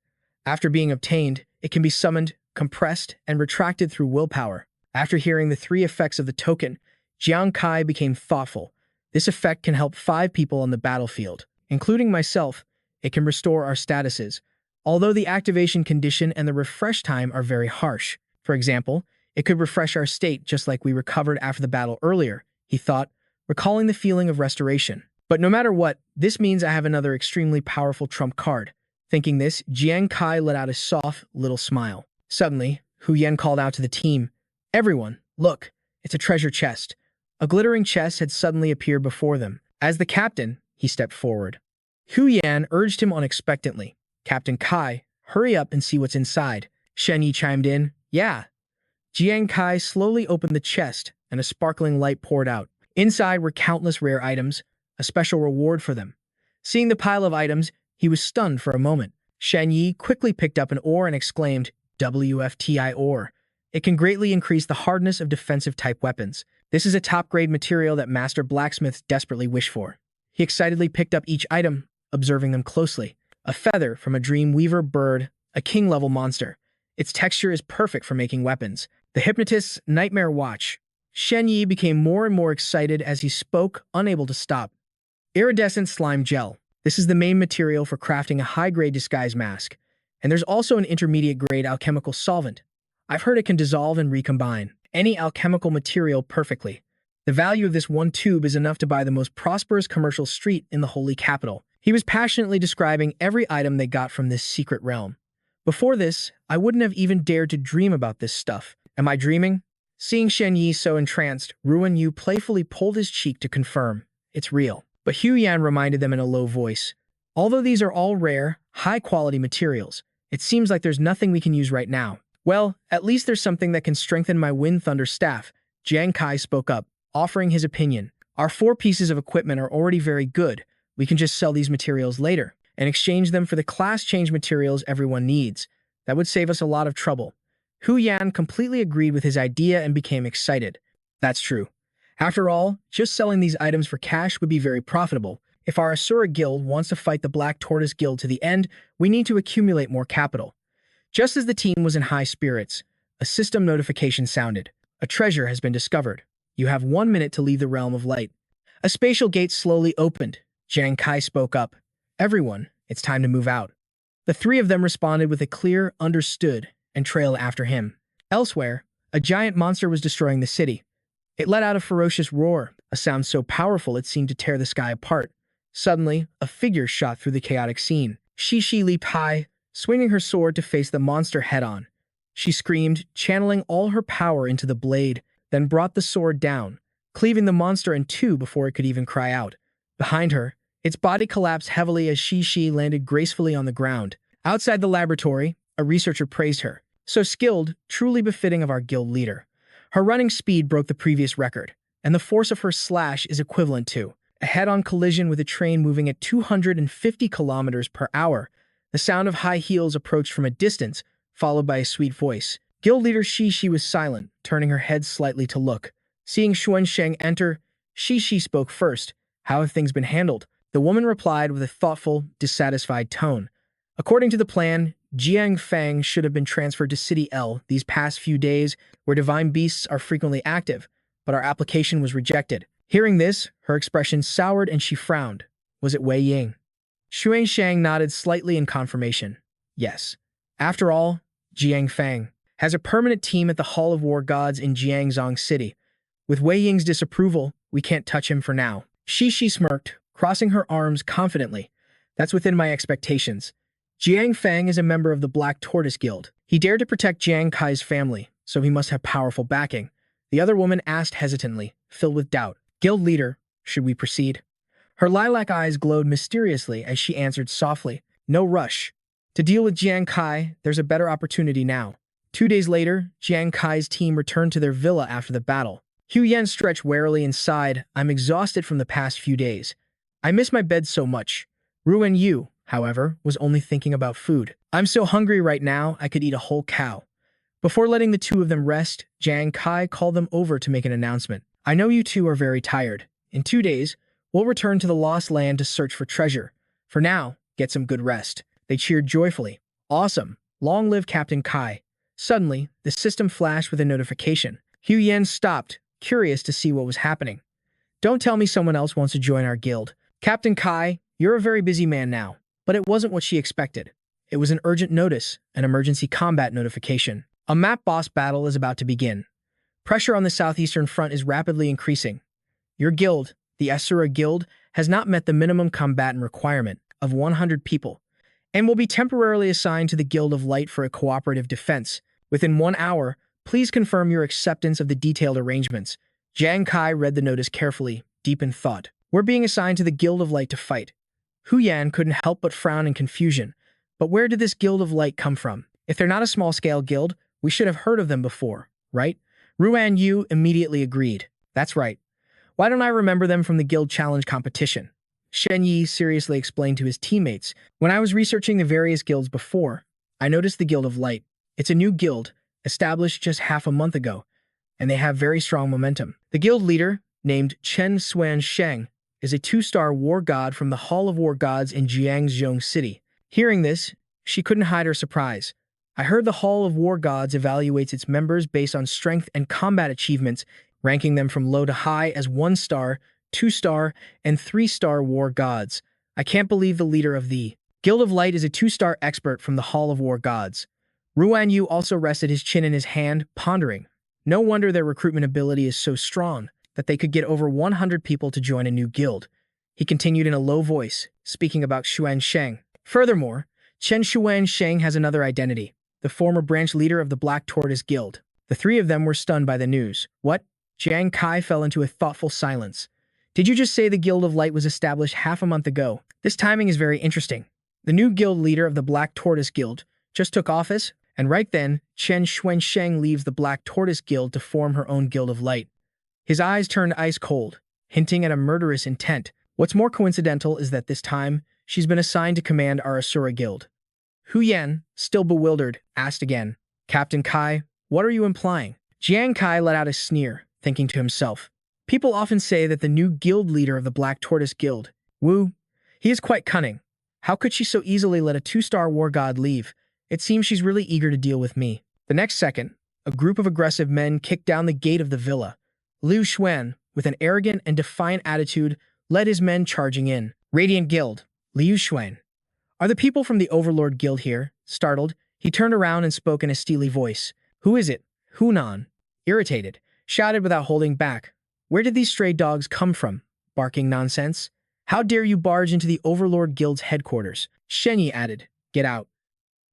After being obtained, it can be summoned, compressed, and retracted through willpower. After hearing the 3 effects of the token, Jiang Kai became thoughtful. This effect can help 5 people on the battlefield, including myself. It can restore our statuses, although the activation condition and the refresh time are very harsh. For example, it could refresh our state just like we recovered after the battle earlier, he thought, recalling the feeling of restoration. But no matter what, this means I have another extremely powerful trump card. Thinking this, Jiang Kai let out a soft, little smile. Suddenly, Hu Yan called out to the team, "Everyone, look, it's a treasure chest." A glittering chest had suddenly appeared before them. As the captain, he stepped forward. Hu Yan urged him unexpectedly, "Captain Kai, hurry up and see what's inside." Shen Yi chimed in, "Yeah." Jiang Kai slowly opened the chest, and a sparkling light poured out. Inside were countless rare items, a special reward for them. Seeing the pile of items, he was stunned for a moment. Shen Yi quickly picked up an ore and exclaimed, "WFTI ore. It can greatly increase the hardness of defensive-type weapons. This is a top-grade material that master blacksmiths desperately wish for." He excitedly picked up each item, observing them closely. A feather from a dream weaver bird, a king-level monster. Its texture is perfect for making weapons. The hypnotist's nightmare watch. Shen Yi became more and more excited as he spoke, unable to stop. Iridescent slime gel. This is the main material for crafting a high-grade disguise mask. And there's also an intermediate-grade alchemical solvent. I've heard it can dissolve and recombine any alchemical material perfectly. The value of this one tube is enough to buy the most prosperous commercial street in the holy capital. He was passionately describing every item they got from this secret realm. Before this, I wouldn't have even dared to dream about this stuff. Am I dreaming? Seeing Shen Yi so entranced, Ruan Yu playfully pulled his cheek to confirm. It's real. But Hu Yan reminded them in a low voice. Although these are all rare, high-quality materials, it seems like there's nothing we can use right now. Well, at least there's something that can strengthen my Wind Thunder staff. Jiang Kai spoke up, offering his opinion. Our 4 pieces of equipment are already very good. We can just sell these materials later and exchange them for the class change materials everyone needs. That would save us a lot of trouble. Hu Yan completely agreed with his idea and became excited. That's true. After all, just selling these items for cash would be very profitable. If our Asura Guild wants to fight the Black Tortoise Guild to the end, we need to accumulate more capital. Just as the team was in high spirits, a system notification sounded. A treasure has been discovered. You have 1 minute to leave the realm of light. A spatial gate slowly opened. Jiang Kai spoke up. "Everyone, it's time to move out." The 3 of them responded with a clear, "Understood," and trailed after him. Elsewhere, a giant monster was destroying the city. It let out a ferocious roar, a sound so powerful it seemed to tear the sky apart. Suddenly, a figure shot through the chaotic scene. Shi leaped high, swinging her sword to face the monster head-on. She screamed, channeling all her power into the blade, then brought the sword down, cleaving the monster in 2 before it could even cry out. Behind her, its body collapsed heavily as Shi landed gracefully on the ground. Outside the laboratory, a researcher praised her. "So skilled, truly befitting of our guild leader." Her running speed broke the previous record, and the force of her slash is equivalent to a head-on collision with a train moving at 250 kilometers per hour. The sound of high heels approached from a distance, followed by a sweet voice. Guild leader Shi was silent, turning her head slightly to look. Seeing Xuansheng enter, Shi spoke first. "How have things been handled?" The woman replied with a thoughtful, dissatisfied tone. "According to the plan, Jiang Fang should have been transferred to City L these past few days, where divine beasts are frequently active, but our application was rejected." Hearing this, her expression soured and she frowned. Was it Wei Ying? Xuansheng nodded slightly in confirmation. Yes. After all, Jiang Fang has a permanent team at the Hall of War Gods in Jiangzong City. With Wei Ying's disapproval, we can't touch him for now. Shi smirked, crossing her arms confidently. That's within my expectations. Jiang Fang is a member of the Black Tortoise Guild. He dared to protect Jiang Kai's family, so he must have powerful backing. The other woman asked hesitantly, filled with doubt. "Guild leader, should we proceed?" Her lilac eyes glowed mysteriously as she answered softly, "No rush. To deal with Jiang Kai, there's a better opportunity now." 2 days later, Jiang Kai's team returned to their villa after the battle. Hu Yan stretched warily and sighed. I'm exhausted from the past few days. I miss my bed so much. Ruan Yu, however, was only thinking about food. I'm so hungry right now, I could eat a whole cow. Before letting the two of them rest, Jiang Kai called them over to make an announcement. I know you two are very tired. In 2 days, we'll return to the Lost Land to search for treasure. For now, get some good rest. They cheered joyfully. Awesome. Long live Captain Kai. Suddenly, the system flashed with a notification. Hu Yan stopped, curious to see what was happening. Don't tell me someone else wants to join our guild. Captain Kai, you're a very busy man now. But it wasn't what she expected. It was an urgent notice, an emergency combat notification. A map boss battle is about to begin. Pressure on the southeastern front is rapidly increasing. Your guild, the Asura Guild, has not met the minimum combatant requirement of 100 people, and will be temporarily assigned to the Guild of Light for a cooperative defense. Within 1 hour, please confirm your acceptance of the detailed arrangements. Jiang Kai read the notice carefully, deep in thought. We're being assigned to the Guild of Light to fight. Hu Yan couldn't help but frown in confusion. But where did this Guild of Light come from? If they're not a small-scale guild, we should have heard of them before, right? Ruan Yu immediately agreed. That's right. Why don't I remember them from the guild challenge competition? Shen Yi seriously explained to his teammates. When I was researching the various guilds before, I noticed the Guild of Light. It's a new guild, established just half a month ago, and they have very strong momentum. The guild leader, named Chen Xuan Sheng, is a 2-star war god from the Hall of War Gods in Jiangzhou City. Hearing this, she couldn't hide her surprise. I heard the Hall of War Gods evaluates its members based on strength and combat achievements, ranking them from low to high as 1-star, 2-star, and 3-star war gods. I can't believe the leader of the Guild of Light is a 2-star expert from the Hall of War Gods. Ruan Yu also rested his chin in his hand, pondering. No wonder their recruitment ability is so strong that they could get over 100 people to join a new guild. He continued in a low voice, speaking about Xuan Sheng. Furthermore, Chen Xuan Sheng has another identity, the former branch leader of the Black Tortoise Guild. The three of them were stunned by the news. What? Jiang Kai fell into a thoughtful silence. Did you just say the Guild of Light was established half a month ago? This timing is very interesting. The new guild leader of the Black Tortoise Guild just took office, and right then, Chen Xuan Sheng leaves the Black Tortoise Guild to form her own Guild of Light. His eyes turned ice cold, hinting at a murderous intent. What's more coincidental is that this time, she's been assigned to command our Asura Guild. Hu Yan, still bewildered, asked again, Captain Kai, what are you implying? Jiang Kai let out a sneer, thinking to himself. People often say that the new guild leader of the Black Tortoise Guild, Wu, he is quite cunning. How could she so easily let a 2-star war god leave? It seems she's really eager to deal with me. The next second, a group of aggressive men kicked down the gate of the villa. Liu Xuan, with an arrogant and defiant attitude, led his men charging in. Radiant Guild, Liu Xuan. Are the people from the Overlord Guild here? Startled, he turned around and spoke in a steely voice. Who is it? Hunan, irritated, shouted without holding back. Where did these stray dogs come from? Barking nonsense? How dare you barge into the Overlord Guild's headquarters? Shen Yi added. Get out.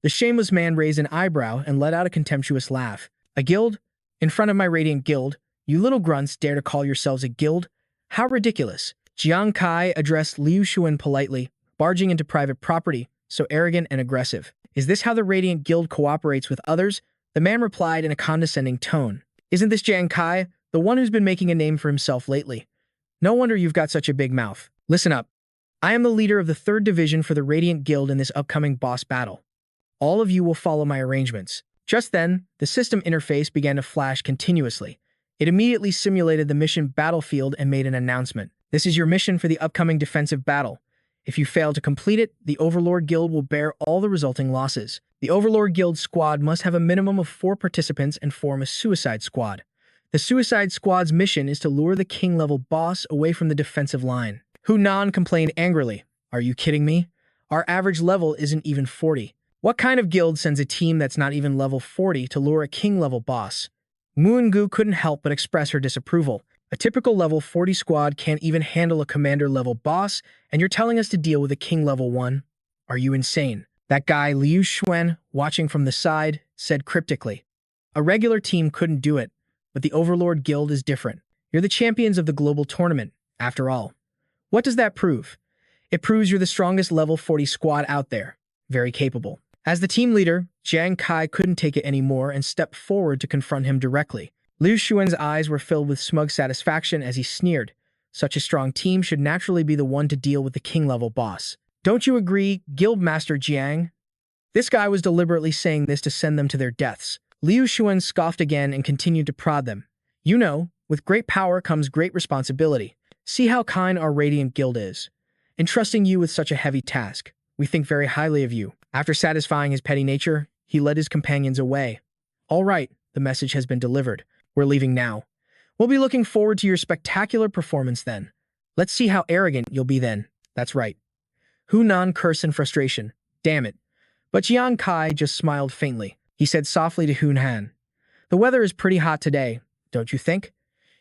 The shameless man raised an eyebrow and let out a contemptuous laugh. A guild? In front of my Radiant Guild? You little grunts dare to call yourselves a guild? How ridiculous. Jiang Kai addressed Liu Xuan politely, barging into private property, so arrogant and aggressive. Is this how the Radiant Guild cooperates with others? The man replied in a condescending tone. Isn't this Jiang Kai, the one who's been making a name for himself lately? No wonder you've got such a big mouth. Listen up. I am the leader of the 3rd Division for the Radiant Guild in this upcoming boss battle. All of you will follow my arrangements. Just then, the system interface began to flash continuously. It immediately simulated the mission battlefield and made an announcement. This is your mission for the upcoming defensive battle. If you fail to complete it, the Overlord Guild will bear all the resulting losses. The Overlord Guild squad must have a minimum of 4 participants and form a suicide squad. The suicide squad's mission is to lure the king-level boss away from the defensive line. Hunan complained angrily. Are you kidding me? Our average level isn't even 40. What kind of guild sends a team that's not even level 40 to lure a king-level boss? Muungu couldn't help but express her disapproval. A typical level 40 squad can't even handle a commander-level boss, and you're telling us to deal with a king-level 1? Are you insane? That guy Liu Xuan, watching from the side, said cryptically. A regular team couldn't do it, but the Overlord Guild is different. You're the champions of the global tournament, after all. What does that prove? It proves you're the strongest level 40 squad out there. Very capable. As the team leader, Jiang Kai couldn't take it anymore and stepped forward to confront him directly. Liu Xuan's eyes were filled with smug satisfaction as he sneered. Such a strong team should naturally be the one to deal with the king-level boss. Don't you agree, Guildmaster Jiang? This guy was deliberately saying this to send them to their deaths. Liu Xuan scoffed again and continued to prod them. You know, with great power comes great responsibility. See how kind our Radiant Guild is. Entrusting you with such a heavy task. We think very highly of you. After satisfying his petty nature, he led his companions away. All right, the message has been delivered. We're leaving now. We'll be looking forward to your spectacular performance then. Let's see how arrogant you'll be then. That's right. Hunan cursed in frustration. Damn it. But Jiang Kai just smiled faintly. He said softly to Hunan, the weather is pretty hot today, don't you think?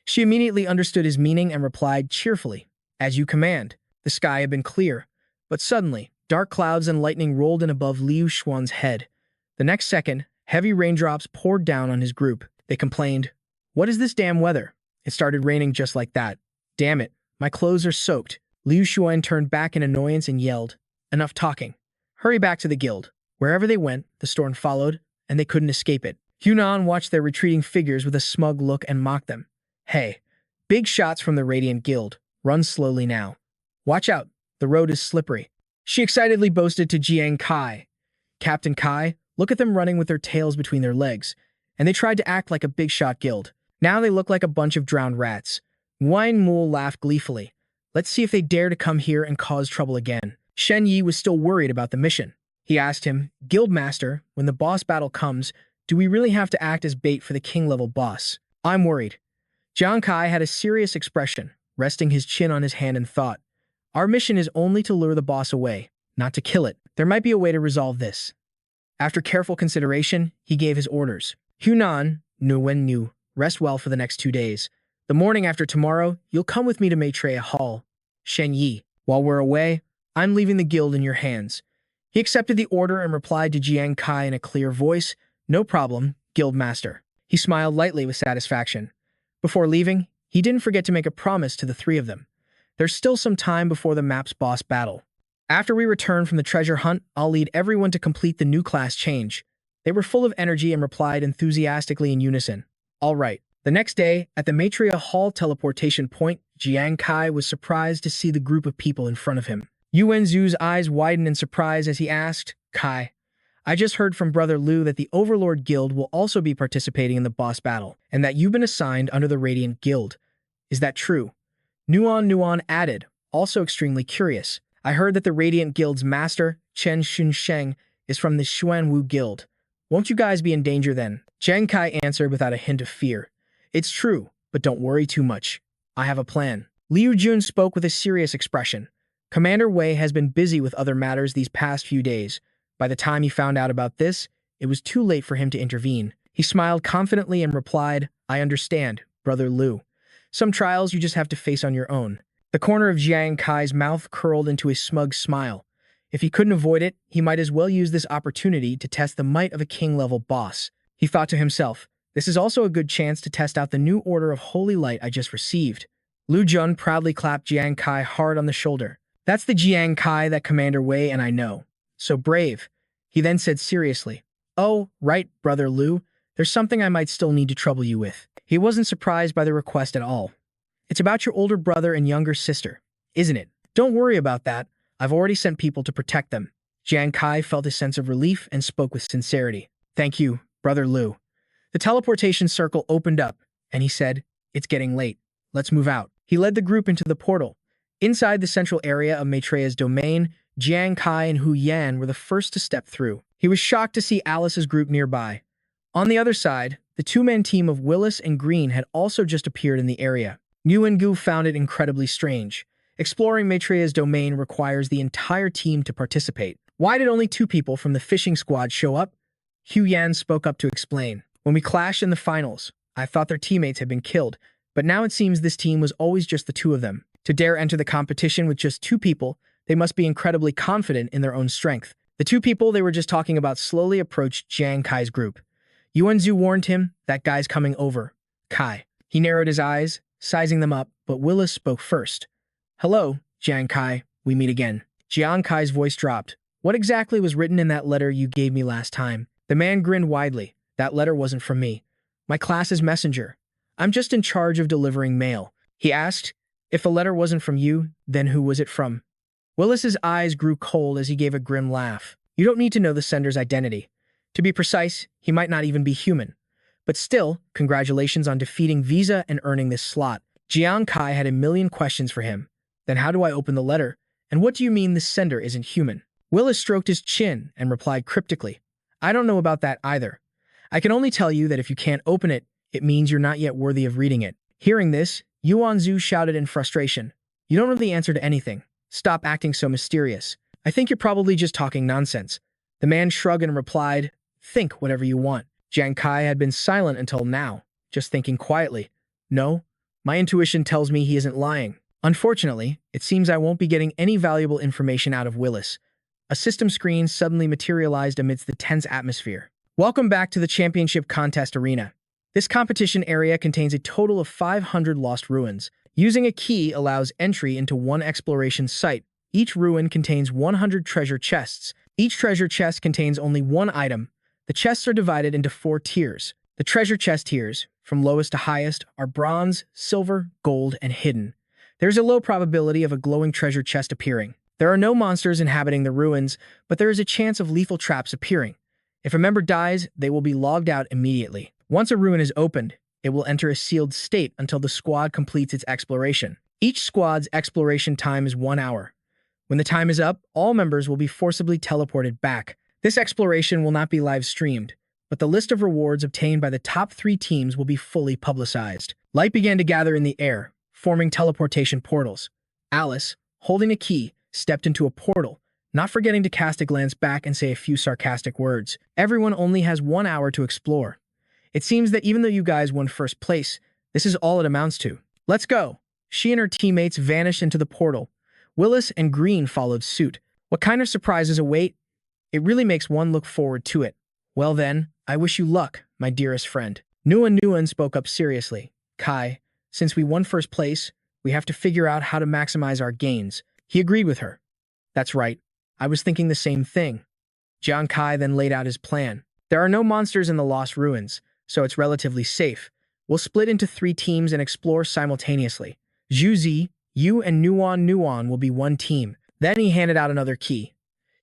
She immediately understood his meaning and replied cheerfully, as you command. The sky had been clear, but suddenly, dark clouds and lightning rolled in above Liu Xuan's head. The next second, heavy raindrops poured down on his group. They complained, what is this damn weather? It started raining just like that. Damn it, my clothes are soaked. Liu Xuan turned back in annoyance and yelled, enough talking. Hurry back to the guild. Wherever they went, the storm followed, and they couldn't escape it. Hunan watched their retreating figures with a smug look and mocked them. Hey, big shots from the Radiant Guild. Run slowly now. Watch out, the road is slippery. She excitedly boasted to Jiang Kai. Captain Kai, look at them running with their tails between their legs. And they tried to act like a big shot guild. Now they look like a bunch of drowned rats. Wine Mule laughed gleefully. Let's see if they dare to come here and cause trouble again. Shen Yi was still worried about the mission. He asked him, Guildmaster, when the boss battle comes, do we really have to act as bait for the king-level boss? I'm worried. Jiang Kai had a serious expression, resting his chin on his hand and thought, our mission is only to lure the boss away, not to kill it. There might be a way to resolve this. After careful consideration, he gave his orders. Hunan, Nu, rest well for the next 2 days. The morning after tomorrow, you'll come with me to Maitreya Hall. Shen Yi, while we're away, I'm leaving the guild in your hands. He accepted the order and replied to Jiang Kai in a clear voice, no problem, Guildmaster. He smiled lightly with satisfaction. Before leaving, he didn't forget to make a promise to the three of them. There's still some time before the map's boss battle. After we return from the treasure hunt, I'll lead everyone to complete the new class change. They were full of energy and replied enthusiastically in unison. All right. The next day, at the Maitreya Hall teleportation point, Jiang Kai was surprised to see the group of people in front of him. Yuan Zhu's eyes widened in surprise as he asked, Kai, I just heard from Brother Liu that the Overlord Guild will also be participating in the boss battle, and that you've been assigned under the Radiant Guild. Is that true? Nuan added, also extremely curious. I heard that the Radiant Guild's master, Chen Shunsheng, is from the Xuanwu Guild. Won't you guys be in danger then? Jiang Kai answered without a hint of fear. It's true, but don't worry too much. I have a plan. Liu Jun spoke with a serious expression. Commander Wei has been busy with other matters these past few days. By the time he found out about this, it was too late for him to intervene. He smiled confidently and replied, I understand, Brother Liu. Some trials you just have to face on your own. The corner of Jiang Kai's mouth curled into a smug smile. If he couldn't avoid it, he might as well use this opportunity to test the might of a king-level boss. He thought to himself, this is also a good chance to test out the new order of holy light I just received. Liu Jun proudly clapped Jiang Kai hard on the shoulder. That's the Jiang Kai that Commander Wei and I know. So brave. He then said seriously, oh, right, Brother Liu, there's something I might still need to trouble you with. He wasn't surprised by the request at all. It's about your older brother and younger sister, isn't it? Don't worry about that. I've already sent people to protect them. Jiang Kai felt a sense of relief and spoke with sincerity. Thank you, Brother Liu. The teleportation circle opened up, and he said, it's getting late. Let's move out. He led the group into the portal. Inside the central area of Maitreya's domain, Jiang Kai and Hu Yan were the first to step through. He was shocked to see Alice's group nearby. On the other side, the two-man team of Willis and Green had also just appeared in the area. Nguyen Gu found it incredibly strange. Exploring Maitreya's domain requires the entire team to participate. Why did only 2 people from the fishing squad show up? Hu Yan spoke up to explain. When we clashed in the finals, I thought their teammates had been killed, but now it seems this team was always just the 2 of them. To dare enter the competition with just 2 people, they must be incredibly confident in their own strength. The 2 people they were just talking about slowly approached Jiang Kai's group. Yuan Zhu warned him, that guy's coming over. Kai. He narrowed his eyes, sizing them up, but Willis spoke first. Hello, Jiang Kai, we meet again. Jiang Kai's voice dropped. What exactly was written in that letter you gave me last time? The man grinned widely. That letter wasn't from me. My class's messenger. I'm just in charge of delivering mail. He asked, if the letter wasn't from you, then who was it from? Willis's eyes grew cold as he gave a grim laugh. You don't need to know the sender's identity. To be precise, he might not even be human. But still, congratulations on defeating Visa and earning this slot. Jiang Kai had a million questions for him. Then how do I open the letter? And what do you mean the sender isn't human? Willis stroked his chin and replied cryptically, I don't know about that either. I can only tell you that if you can't open it, it means you're not yet worthy of reading it. Hearing this, Yuan Zhu shouted in frustration. You don't know the answer to anything. Stop acting so mysterious. I think you're probably just talking nonsense. The man shrugged and replied, think whatever you want. Jiang Kai had been silent until now, just thinking quietly. No, my intuition tells me he isn't lying. Unfortunately, it seems I won't be getting any valuable information out of Willis. A system screen suddenly materialized amidst the tense atmosphere. Welcome back to the championship contest arena. This competition area contains a total of 500 lost ruins. Using a key allows entry into one exploration site. Each ruin contains 100 treasure chests. Each treasure chest contains only one item. The chests are divided into 4 tiers. The treasure chest tiers, from lowest to highest, are bronze, silver, gold, and hidden. There's a low probability of a glowing treasure chest appearing. There are no monsters inhabiting the ruins, but there is a chance of lethal traps appearing. If a member dies, they will be logged out immediately. Once a ruin is opened, it will enter a sealed state until the squad completes its exploration. Each squad's exploration time is 1 hour. When the time is up, all members will be forcibly teleported back. This exploration will not be live-streamed, but the list of rewards obtained by the top 3 teams will be fully publicized. Light began to gather in the air, forming teleportation portals. Alice, holding a key, stepped into a portal, not forgetting to cast a glance back and say a few sarcastic words. Everyone only has 1 hour to explore. It seems that even though you guys won first place, this is all it amounts to. Let's go. She and her teammates vanished into the portal. Willis and Green followed suit. What kind of surprises await? It really makes one look forward to it. Well then, I wish you luck, my dearest friend. Nguyen spoke up seriously. Kai, since we won first place, we have to figure out how to maximize our gains. He agreed with her. That's right. I was thinking the same thing. Jiang Kai then laid out his plan. There are no monsters in the lost ruins, so it's relatively safe. We'll split into 3 teams and explore simultaneously. Zhu Zi, you and Nguyen will be one team. Then he handed out another key.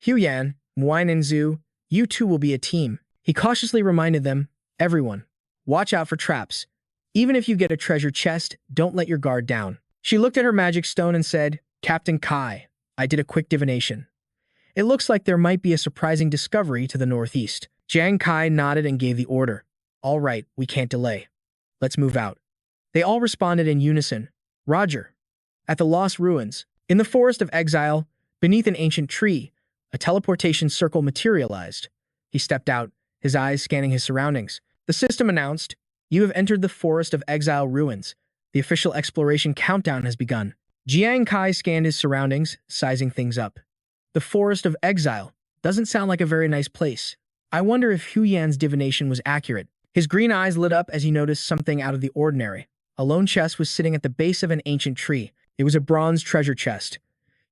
Huyan, Muan and Zhu, you two will be a team. He cautiously reminded them, everyone, watch out for traps. Even if you get a treasure chest, don't let your guard down. She looked at her magic stone and said, Captain Kai, I did a quick divination. It looks like there might be a surprising discovery to the northeast. Jiang Kai nodded and gave the order. All right, we can't delay. Let's move out. They all responded in unison. Roger. At the lost ruins, in the forest of exile, beneath an ancient tree, a teleportation circle materialized. He stepped out, his eyes scanning his surroundings. The system announced, you have entered the forest of exile ruins. The official exploration countdown has begun. Jiang Kai scanned his surroundings, sizing things up. The forest of exile doesn't sound like a very nice place. I wonder if Hu Yan's divination was accurate. His green eyes lit up as he noticed something out of the ordinary. A lone chest was sitting at the base of an ancient tree. It was a bronze treasure chest.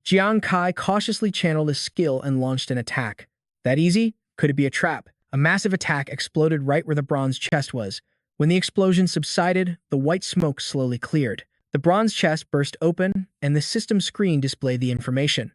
Jiang Kai cautiously channeled his skill and launched an attack. That easy? Could it be a trap? A massive attack exploded right where the bronze chest was. When the explosion subsided, the white smoke slowly cleared. The bronze chest burst open, and the system screen displayed the information.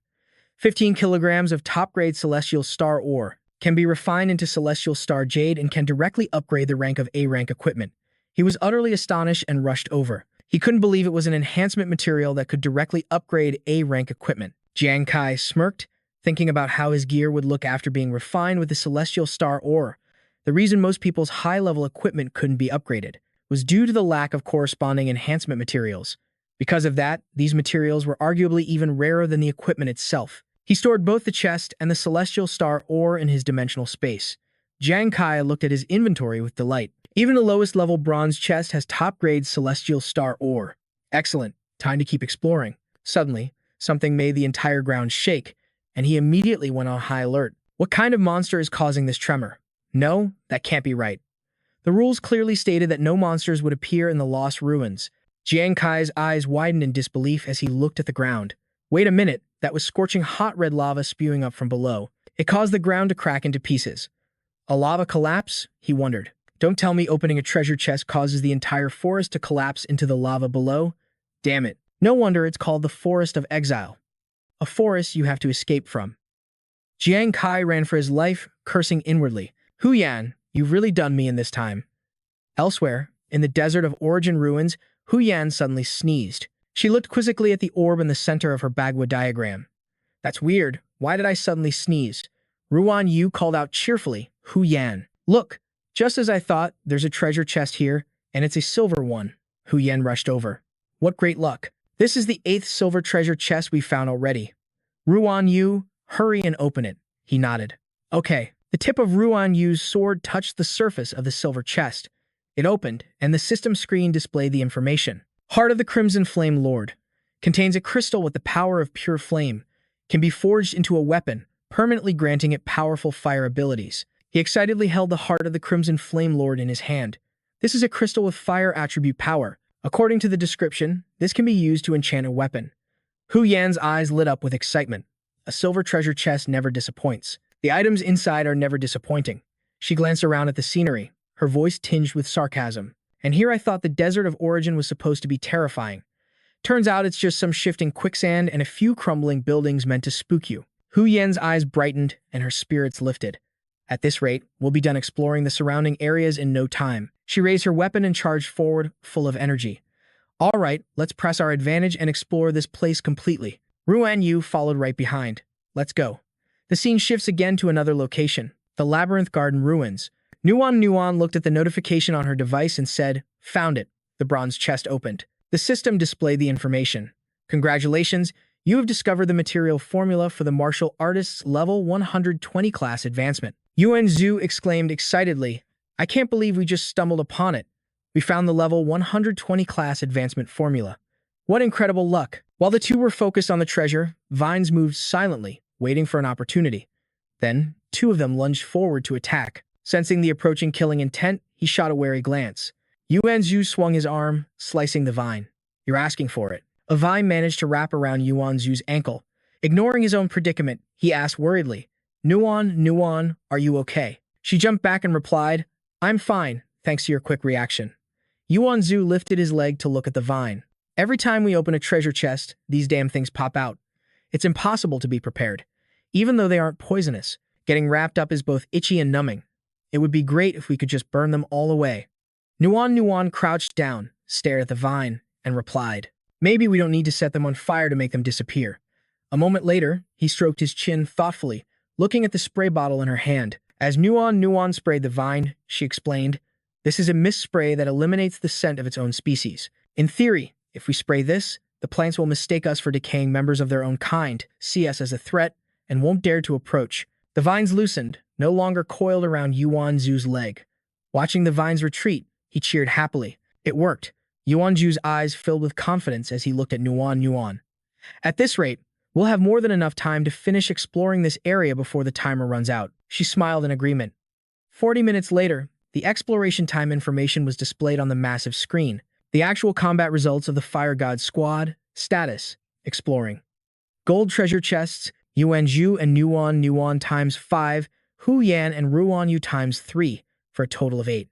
15 kilograms of top-grade celestial star ore can be refined into celestial star jade and can directly upgrade the rank of A-rank equipment. He was utterly astonished and rushed over. He couldn't believe it was an enhancement material that could directly upgrade A-rank equipment. Jiang Kai smirked, thinking about how his gear would look after being refined with the celestial star ore. The reason most people's high-level equipment couldn't be upgraded was due to the lack of corresponding enhancement materials. Because of that, these materials were arguably even rarer than the equipment itself. He stored both the chest and the celestial star ore in his dimensional space. Jiang Kai looked at his inventory with delight. Even the lowest level bronze chest has top-grade celestial star ore. Excellent. Time to keep exploring. Suddenly, something made the entire ground shake, and he immediately went on high alert. What kind of monster is causing this tremor? No, that can't be right. The rules clearly stated that no monsters would appear in the lost ruins. Jiang Kai's eyes widened in disbelief as he looked at the ground. Wait a minute, that was scorching hot red lava spewing up from below. It caused the ground to crack into pieces. A lava collapse? He wondered. Don't tell me opening a treasure chest causes the entire forest to collapse into the lava below. Damn it. No wonder it's called the Forest of Exile. A forest you have to escape from. Jiang Kai ran for his life, cursing inwardly. Hu Yan, you've really done me in this time. Elsewhere, in the Desert of Origin ruins, Hu Yan suddenly sneezed. She looked quizzically at the orb in the center of her Bagua diagram. That's weird. Why did I suddenly sneeze? Ruan Yu called out cheerfully. Hu Yan. Look, just as I thought, there's a treasure chest here, and it's a silver one. Hu Yan rushed over. What great luck. This is the 8th silver treasure chest we found already. Ruan Yu, hurry and open it. He nodded. Okay. The tip of Ruan Yu's sword touched the surface of the silver chest. It opened, and the system screen displayed the information. Heart of the Crimson Flame Lord. Contains a crystal with the power of pure flame. Can be forged into a weapon, permanently granting it powerful fire abilities. He excitedly held the Heart of the Crimson Flame Lord in his hand. This is a crystal with fire attribute power. According to the description, this can be used to enchant a weapon. Hu Yan's eyes lit up with excitement. A silver treasure chest never disappoints. The items inside are never disappointing. She glanced around at the scenery, her voice tinged with sarcasm. And here I thought the Desert of Origin was supposed to be terrifying. Turns out it's just some shifting quicksand and a few crumbling buildings meant to spook you. Hu Yan's eyes brightened and her spirits lifted. At this rate, we'll be done exploring the surrounding areas in no time. She raised her weapon and charged forward, full of energy. All right, let's press our advantage and explore this place completely. Ruan Yu followed right behind. Let's go. The scene shifts again to another location, the Labyrinth Garden ruins. Nuan looked at the notification on her device and said, Found it. The bronze chest opened. The system displayed the information. Congratulations, you have discovered the material formula for the martial artist's level 120 class advancement. Yuan Zhu exclaimed excitedly, I can't believe we just stumbled upon it. We found the level 120 class advancement formula. What incredible luck. While the two were focused on the treasure, Vines moved silently, waiting for an opportunity. Then, two of them lunged forward to attack. Sensing the approaching killing intent, he shot a wary glance. Yuan Zhu swung his arm, slicing the vine. You're asking for it. A vine managed to wrap around Yuan Zhu's ankle. Ignoring his own predicament, he asked worriedly, Nuan, are you okay? She jumped back and replied, I'm fine, thanks to your quick reaction. Yuan Zhu lifted his leg to look at the vine. Every time we open a treasure chest, these damn things pop out. It's impossible to be prepared. Even though they aren't poisonous, getting wrapped up is both itchy and numbing. It would be great if we could just burn them all away. Nuan crouched down, stared at the vine, and replied, Maybe we don't need to set them on fire to make them disappear. A moment later, he stroked his chin thoughtfully, looking at the spray bottle in her hand. As Nuan sprayed the vine, she explained, This is a mist spray that eliminates the scent of its own species. In theory, if we spray this, the plants will mistake us for decaying members of their own kind, see us as a threat, and won't dare to approach. The vines loosened, no longer coiled around Yuan Zhu's leg. Watching the vines retreat, he cheered happily. It worked. Yuan Zhu's eyes filled with confidence as he looked at Nuan. At this rate, we'll have more than enough time to finish exploring this area before the timer runs out. She smiled in agreement. 40 minutes later, the exploration time information was displayed on the massive screen. The actual combat results of the Fire God Squad, status, exploring. Gold treasure chests, Yuan Zhu and Nuan times 5, Hu Yan and Ruan Yu times 3, for a total of 8.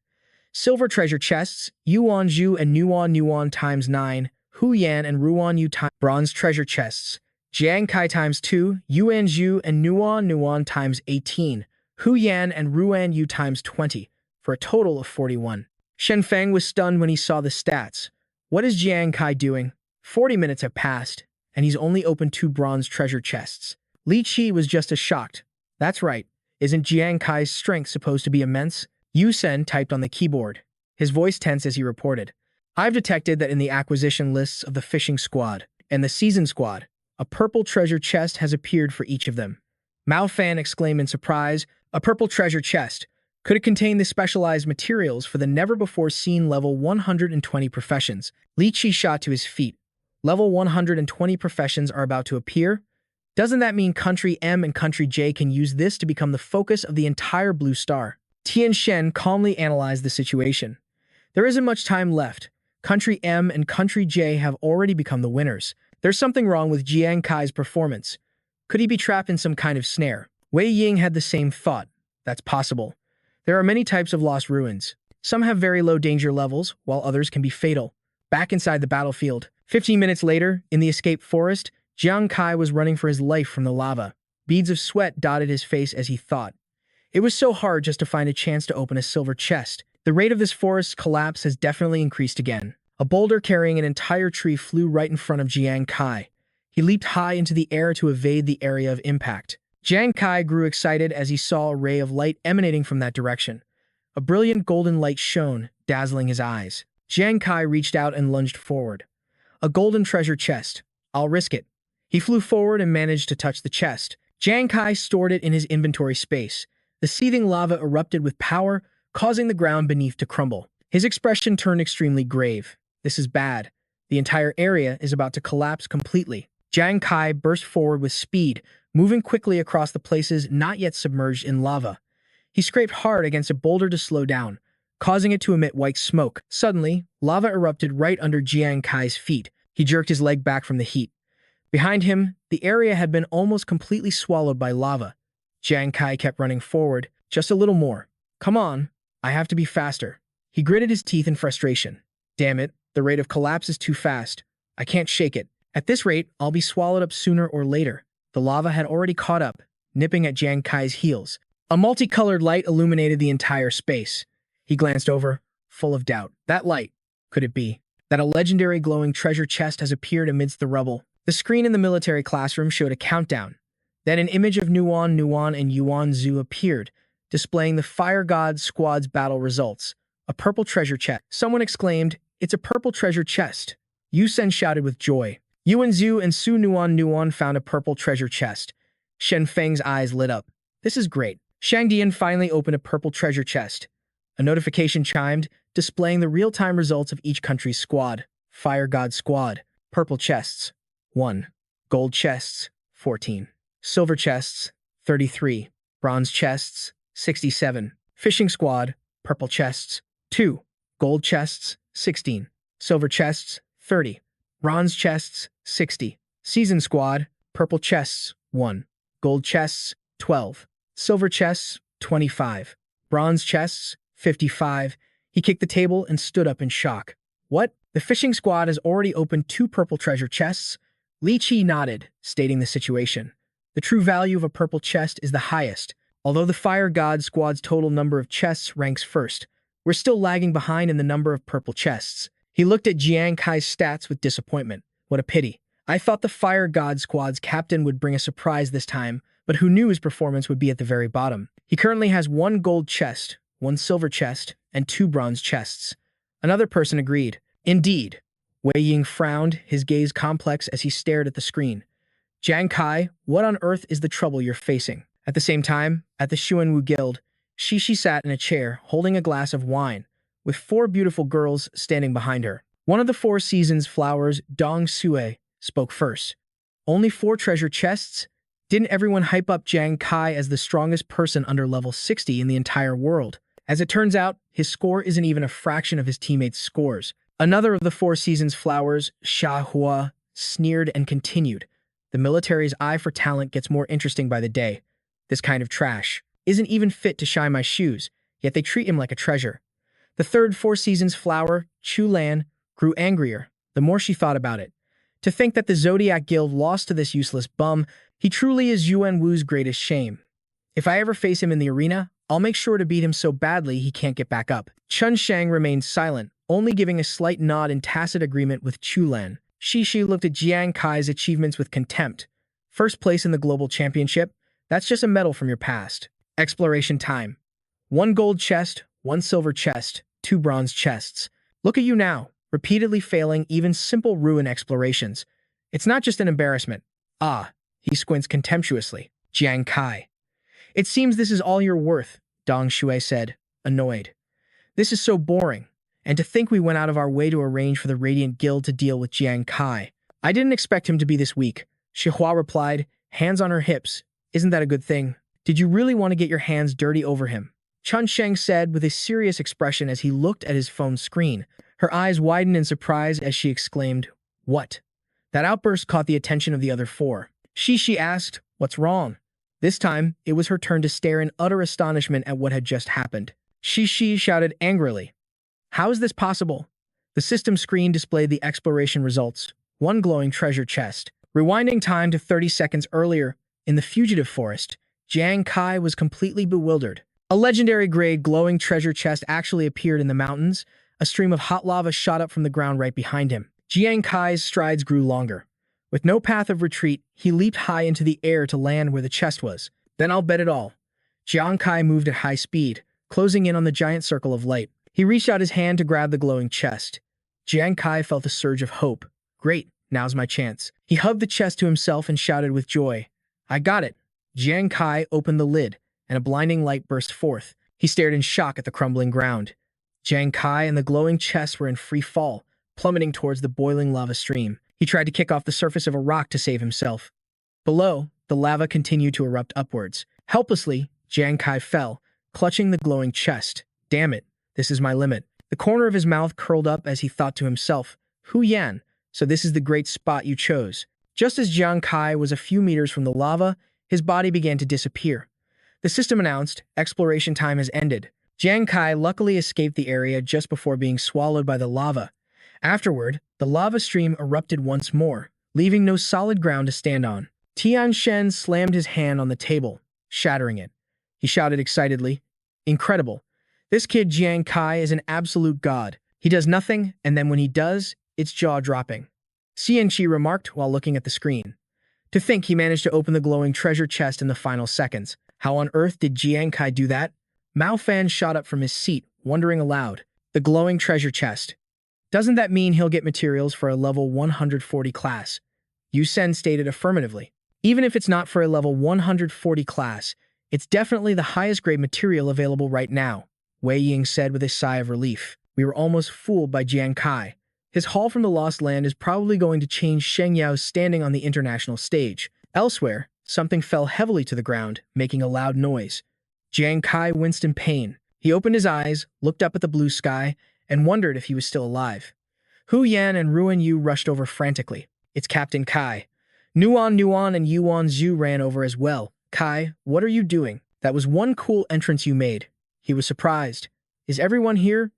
Silver treasure chests, Yuan Zhu and Nuan times 9, Hu Yan and Ruan Yu times. Bronze treasure chests, Jiang Kai times 2, Yuan Zhu and Nuan times 18, Hu Yan and Ruan Yu times 20, for a total of 41. Shen Feng was stunned when he saw the stats. What is Jiang Kai doing? 40 minutes have passed, and he's only opened 2 bronze treasure chests. Li Qi was just as shocked. That's right. Isn't Jiang Kai's strength supposed to be immense? Yu Sen typed on the keyboard, his voice tense as he reported. I've detected that in the acquisition lists of the fishing squad and the season squad, a purple treasure chest has appeared for each of them. Mao Fan exclaimed in surprise, a purple treasure chest. Could it contain the specialized materials for the never-before-seen level 120 professions? Li Qi shot to his feet. Level 120 professions are about to appear? Doesn't that mean Country M and Country J can use this to become the focus of the entire Blue Star? Tian Shen calmly analyzed the situation. There isn't much time left. Country M and Country J have already become the winners. There's something wrong with Jiang Kai's performance. Could he be trapped in some kind of snare? Wei Ying had the same thought. That's possible. There are many types of lost ruins. Some have very low danger levels, while others can be fatal. Back inside the battlefield, 15 minutes later, in the escaped forest, Jiang Kai was running for his life from the lava. Beads of sweat dotted his face as he thought. It was so hard just to find a chance to open a silver chest. The rate of this forest's collapse has definitely increased again. A boulder carrying an entire tree flew right in front of Jiang Kai. He leaped high into the air to evade the area of impact. Jiang Kai grew excited as he saw a ray of light emanating from that direction. A brilliant golden light shone, dazzling his eyes. Jiang Kai reached out and lunged forward. A golden treasure chest. I'll risk it. He flew forward and managed to touch the chest. Jiang Kai stored it in his inventory space. The seething lava erupted with power, causing the ground beneath to crumble. His expression turned extremely grave. This is bad. The entire area is about to collapse completely. Jiang Kai burst forward with speed, moving quickly across the places not yet submerged in lava. He scraped hard against a boulder to slow down, causing it to emit white smoke. Suddenly, lava erupted right under Jiang Kai's feet. He jerked his leg back from the heat. Behind him, the area had been almost completely swallowed by lava. Jiang Kai kept running forward, just a little more. Come on, I have to be faster. He gritted his teeth in frustration. Damn it, the rate of collapse is too fast. I can't shake it. At this rate, I'll be swallowed up sooner or later. The lava had already caught up, nipping at Jiang Kai's heels. A multicolored light illuminated the entire space. He glanced over, full of doubt. That light, could it be that a legendary glowing treasure chest has appeared amidst the rubble? The screen in the military classroom showed a countdown. Then an image of Nuan, and Yuan Zhu appeared, displaying the Fire God Squad's battle results. A purple treasure chest. Someone exclaimed, "It's a purple treasure chest." Yu Sen shouted with joy. Yuan Zhu and Su Nuan found a purple treasure chest. Shen Feng's eyes lit up. This is great. Shang Dian finally opened a purple treasure chest. A notification chimed, displaying the real-time results of each country's squad. Fire God Squad. Purple chests, 1. Gold chests, 14. Silver chests, 33. Bronze chests, 67. Fishing Squad. Purple chests, 2. Gold chests, 16. Silver chests, 30. Bronze chests, 60. Season Squad. Purple chests, 1. Gold chests, 12. Silver chests, 25. Bronze chests, 55. He kicked the table and stood up in shock. What? The fishing squad has already opened 2 purple treasure chests? Li Qi nodded, stating the situation. The true value of a purple chest is the highest. Although the Fire God Squad's total number of chests ranks first, we're still lagging behind in the number of purple chests. He looked at Jiang Kai's stats with disappointment. What a pity. I thought the Fire God Squad's captain would bring a surprise this time, but who knew his performance would be at the very bottom. He currently has 1 gold chest, 1 silver chest, and 2 bronze chests. Another person agreed. Indeed. Wei Ying frowned, his gaze complex as he stared at the screen. Jiang Kai, what on earth is the trouble you're facing? At the same time, at the Xuanwu Guild, Shishi sat in a chair, holding a glass of wine, with 4 beautiful girls standing behind her. One of the 4 Seasons flowers, Dong Sue, spoke first. Only 4 treasure chests? Didn't everyone hype up Jiang Kai as the strongest person under level 60 in the entire world? As it turns out, his score isn't even a fraction of his teammates' scores. Another of the 4 Seasons flowers, Sha Hua, sneered and continued. The military's eye for talent gets more interesting by the day. This kind of trash isn't even fit to shine my shoes, yet they treat him like a treasure. The third 4 Seasons flower, Chu Lan, grew angrier the more she thought about it. To think that the Zodiac Guild lost to this useless bum, he truly is Yuan Wu's greatest shame. If I ever face him in the arena, I'll make sure to beat him so badly he can't get back up. Chun Shang remained silent, only giving a slight nod in tacit agreement with Chu Lan. Shishi looked at Jiang Kai's achievements with contempt. First place in the global championship? That's just a medal from your past. Exploration time. 1 gold chest, 1 silver chest, 2 bronze chests. Look at you now, repeatedly failing even simple ruin explorations. It's not just an embarrassment. Ah, he squints contemptuously. Jiang Kai. It seems this is all you're worth, Dong Shui said, annoyed. This is so boring. And to think we went out of our way to arrange for the Radiant Guild to deal with Jiang Kai. I didn't expect him to be this weak. Xihua replied, hands on her hips. Isn't that a good thing? Did you really want to get your hands dirty over him? Chun Sheng said with a serious expression as he looked at his phone screen. Her eyes widened in surprise as she exclaimed, what? That outburst caught the attention of the other 4. Shishi asked, what's wrong? This time, it was her turn to stare in utter astonishment at what had just happened. Shishi shouted angrily, How is this possible? The system screen displayed the exploration results. One glowing treasure chest. Rewinding time to 30 seconds earlier, in the fugitive forest, Jiang Kai was completely bewildered. A legendary grade glowing treasure chest actually appeared in the mountains. A stream of hot lava shot up from the ground right behind him. Jiang Kai's strides grew longer. With no path of retreat, he leaped high into the air to land where the chest was. Then I'll bet it all. Jiang Kai moved at high speed, closing in on the giant circle of light. He reached out his hand to grab the glowing chest. Jiang Kai felt a surge of hope. Great, now's my chance. He hugged the chest to himself and shouted with joy, I got it. Jiang Kai opened the lid, and a blinding light burst forth. He stared in shock at the crumbling ground. Jiang Kai and the glowing chest were in free fall, plummeting towards the boiling lava stream. He tried to kick off the surface of a rock to save himself. Below, the lava continued to erupt upwards. Helplessly, Jiang Kai fell, clutching the glowing chest. Damn it, this is my limit. The corner of his mouth curled up as he thought to himself, Hu Yan, so this is the great spot you chose. Just as Jiang Kai was a few meters from the lava, his body began to disappear. The system announced, exploration time has ended. Jiang Kai luckily escaped the area just before being swallowed by the lava. Afterward, the lava stream erupted once more, leaving no solid ground to stand on. Tian Shen slammed his hand on the table, shattering it. He shouted excitedly, Incredible. This kid Jiang Kai is an absolute god. He does nothing, and then when he does, it's jaw-dropping. Xianqi remarked while looking at the screen. To think he managed to open the glowing treasure chest in the final seconds. How on earth did Jiang Kai do that? Mao Fan shot up from his seat, wondering aloud. The glowing treasure chest. Doesn't that mean he'll get materials for a level 140 class? Yu Sen stated affirmatively. Even if it's not for a level 140 class, it's definitely the highest grade material available right now, Wei Ying said with a sigh of relief. We were almost fooled by Jiang Kai. His haul from the Lost Land is probably going to change Sheng Yao's standing on the international stage. Elsewhere, something fell heavily to the ground, making a loud noise. Jiang Kai winced in pain. He opened his eyes, looked up at the blue sky, and wondered if he was still alive. Hu Yan and Ruan Yu rushed over frantically. It's Captain Kai. Nuan and Yuan Zhu ran over as well. Kai, what are you doing? That was one cool entrance you made. He was surprised. Is everyone here?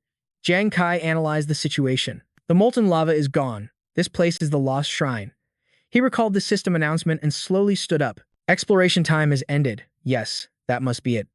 Jiang Kai analyzed the situation. The molten lava is gone. This place is the Lost Shrine. He recalled the system announcement and slowly stood up. Exploration time has ended. Yes, that must be it.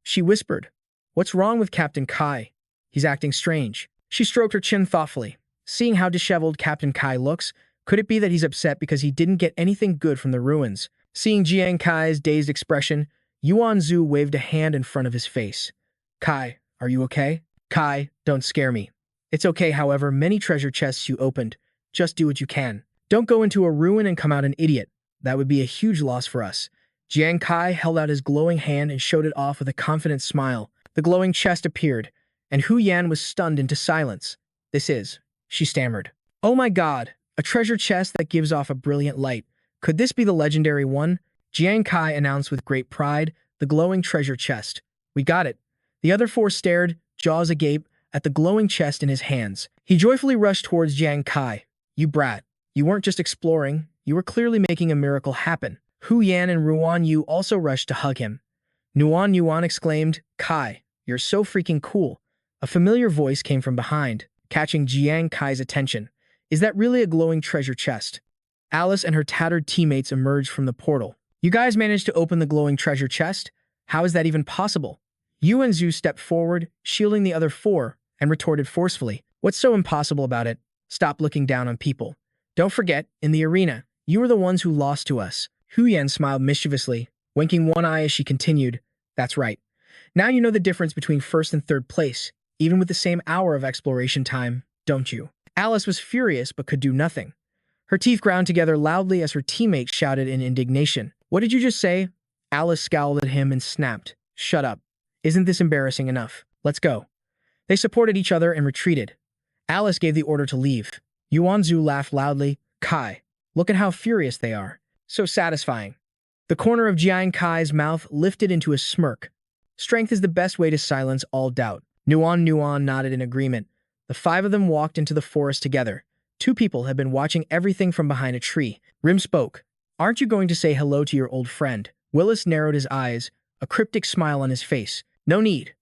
She whispered. What's wrong with Captain Kai? He's acting strange. She stroked her chin thoughtfully. Seeing how disheveled Captain Kai looks, could it be that he's upset because he didn't get anything good from the ruins? Seeing Jiang Kai's dazed expression, Yuan Zhu waved a hand in front of his face. Kai, are you okay? Kai, don't scare me. It's okay, however many treasure chests you opened. Just do what you can. Don't go into a ruin and come out an idiot. That would be a huge loss for us. Jiang Kai held out his glowing hand and showed it off with a confident smile. The glowing chest appeared, and Hu Yan was stunned into silence. This is, she stammered. Oh my god, a treasure chest that gives off a brilliant light. Could this be the legendary one? Jiang Kai announced with great pride, the glowing treasure chest. We got it. The other four stared, jaws agape, at the glowing chest in his hands. He joyfully rushed towards Jiang Kai. You brat. You weren't just exploring, you were clearly making a miracle happen. Hu Yan and Ruan Yu also rushed to hug him. Nuan Yuan exclaimed, Kai, you're so freaking cool. A familiar voice came from behind, catching Jiang Kai's attention. Is that really a glowing treasure chest? Alice and her tattered teammates emerged from the portal. You guys managed to open the glowing treasure chest? How is that even possible? Yuan Zhu stepped forward, shielding the other four, and retorted forcefully. What's so impossible about it? Stop looking down on people. Don't forget, in the arena, you were the ones who lost to us. Hu Yan smiled mischievously, winking one eye as she continued. That's right. Now you know the difference between first and third place, even with the same hour of exploration time, don't you? Alice was furious but could do nothing. Her teeth ground together loudly as her teammates shouted in indignation. What did you just say? Alice scowled at him and snapped. Shut up. Isn't this embarrassing enough? Let's go. They supported each other and retreated. Alice gave the order to leave. Yuan Zhu laughed loudly. Kai, look at how furious they are. So satisfying. The corner of Jiang Kai's mouth lifted into a smirk. Strength is the best way to silence all doubt. Nuan nodded in agreement. The five of them walked into the forest together. Two people had been watching everything from behind a tree. Rim spoke. Aren't you going to say hello to your old friend? Willis narrowed his eyes, a cryptic smile on his face. No need.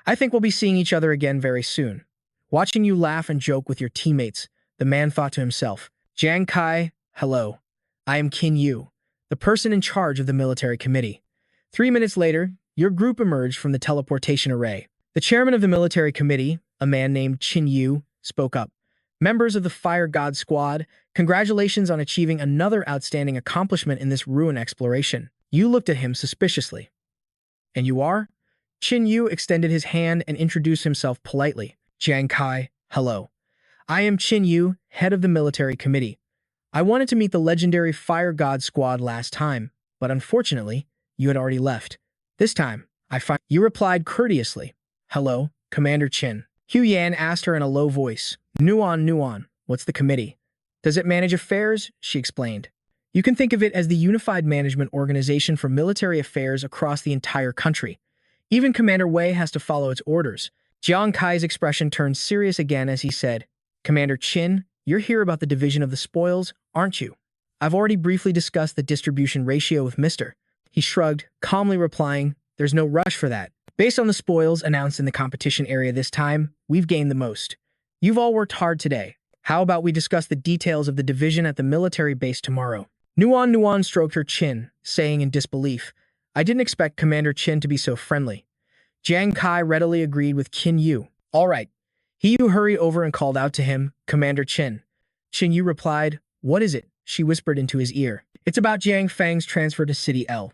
I think we'll be seeing each other again very soon. Watching you laugh and joke with your teammates, the man thought to himself, Jiang Kai, hello. I am Qin Yu, the person in charge of the military committee. 3 minutes later, your group emerged from the teleportation array. The chairman of the military committee, a man named Qin Yu, spoke up. Members of the Fire God Squad, congratulations on achieving another outstanding accomplishment in this ruin exploration. You looked at him suspiciously. And you are? Qin Yu extended his hand and introduced himself politely. Jiang Kai, hello. I am Qin Yu, head of the military committee. I wanted to meet the legendary Fire God Squad last time, but unfortunately, you had already left. This time, You replied courteously. Hello, Commander Qin. Hu Yan asked her in a low voice. Nuan, what's the committee? Does it manage affairs? She explained. You can think of it as the unified management organization for military affairs across the entire country. Even Commander Wei has to follow its orders. Jiang Kai's expression turned serious again as he said, Commander Qin, you're here about the division of the spoils, aren't you? I've already briefly discussed the distribution ratio with Mr. He shrugged, calmly replying, there's no rush for that. Based on the spoils announced in the competition area this time, we've gained the most. You've all worked hard today. How about we discuss the details of the division at the military base tomorrow? Nuan stroked her chin, saying in disbelief, I didn't expect Commander Qin to be so friendly. Jiang Kai readily agreed with Qin Yu. All right. He hurried over and called out to him, Commander Qin. Qin Yu replied, What is it? She whispered into his ear. It's about Jiang Fang's transfer to City L.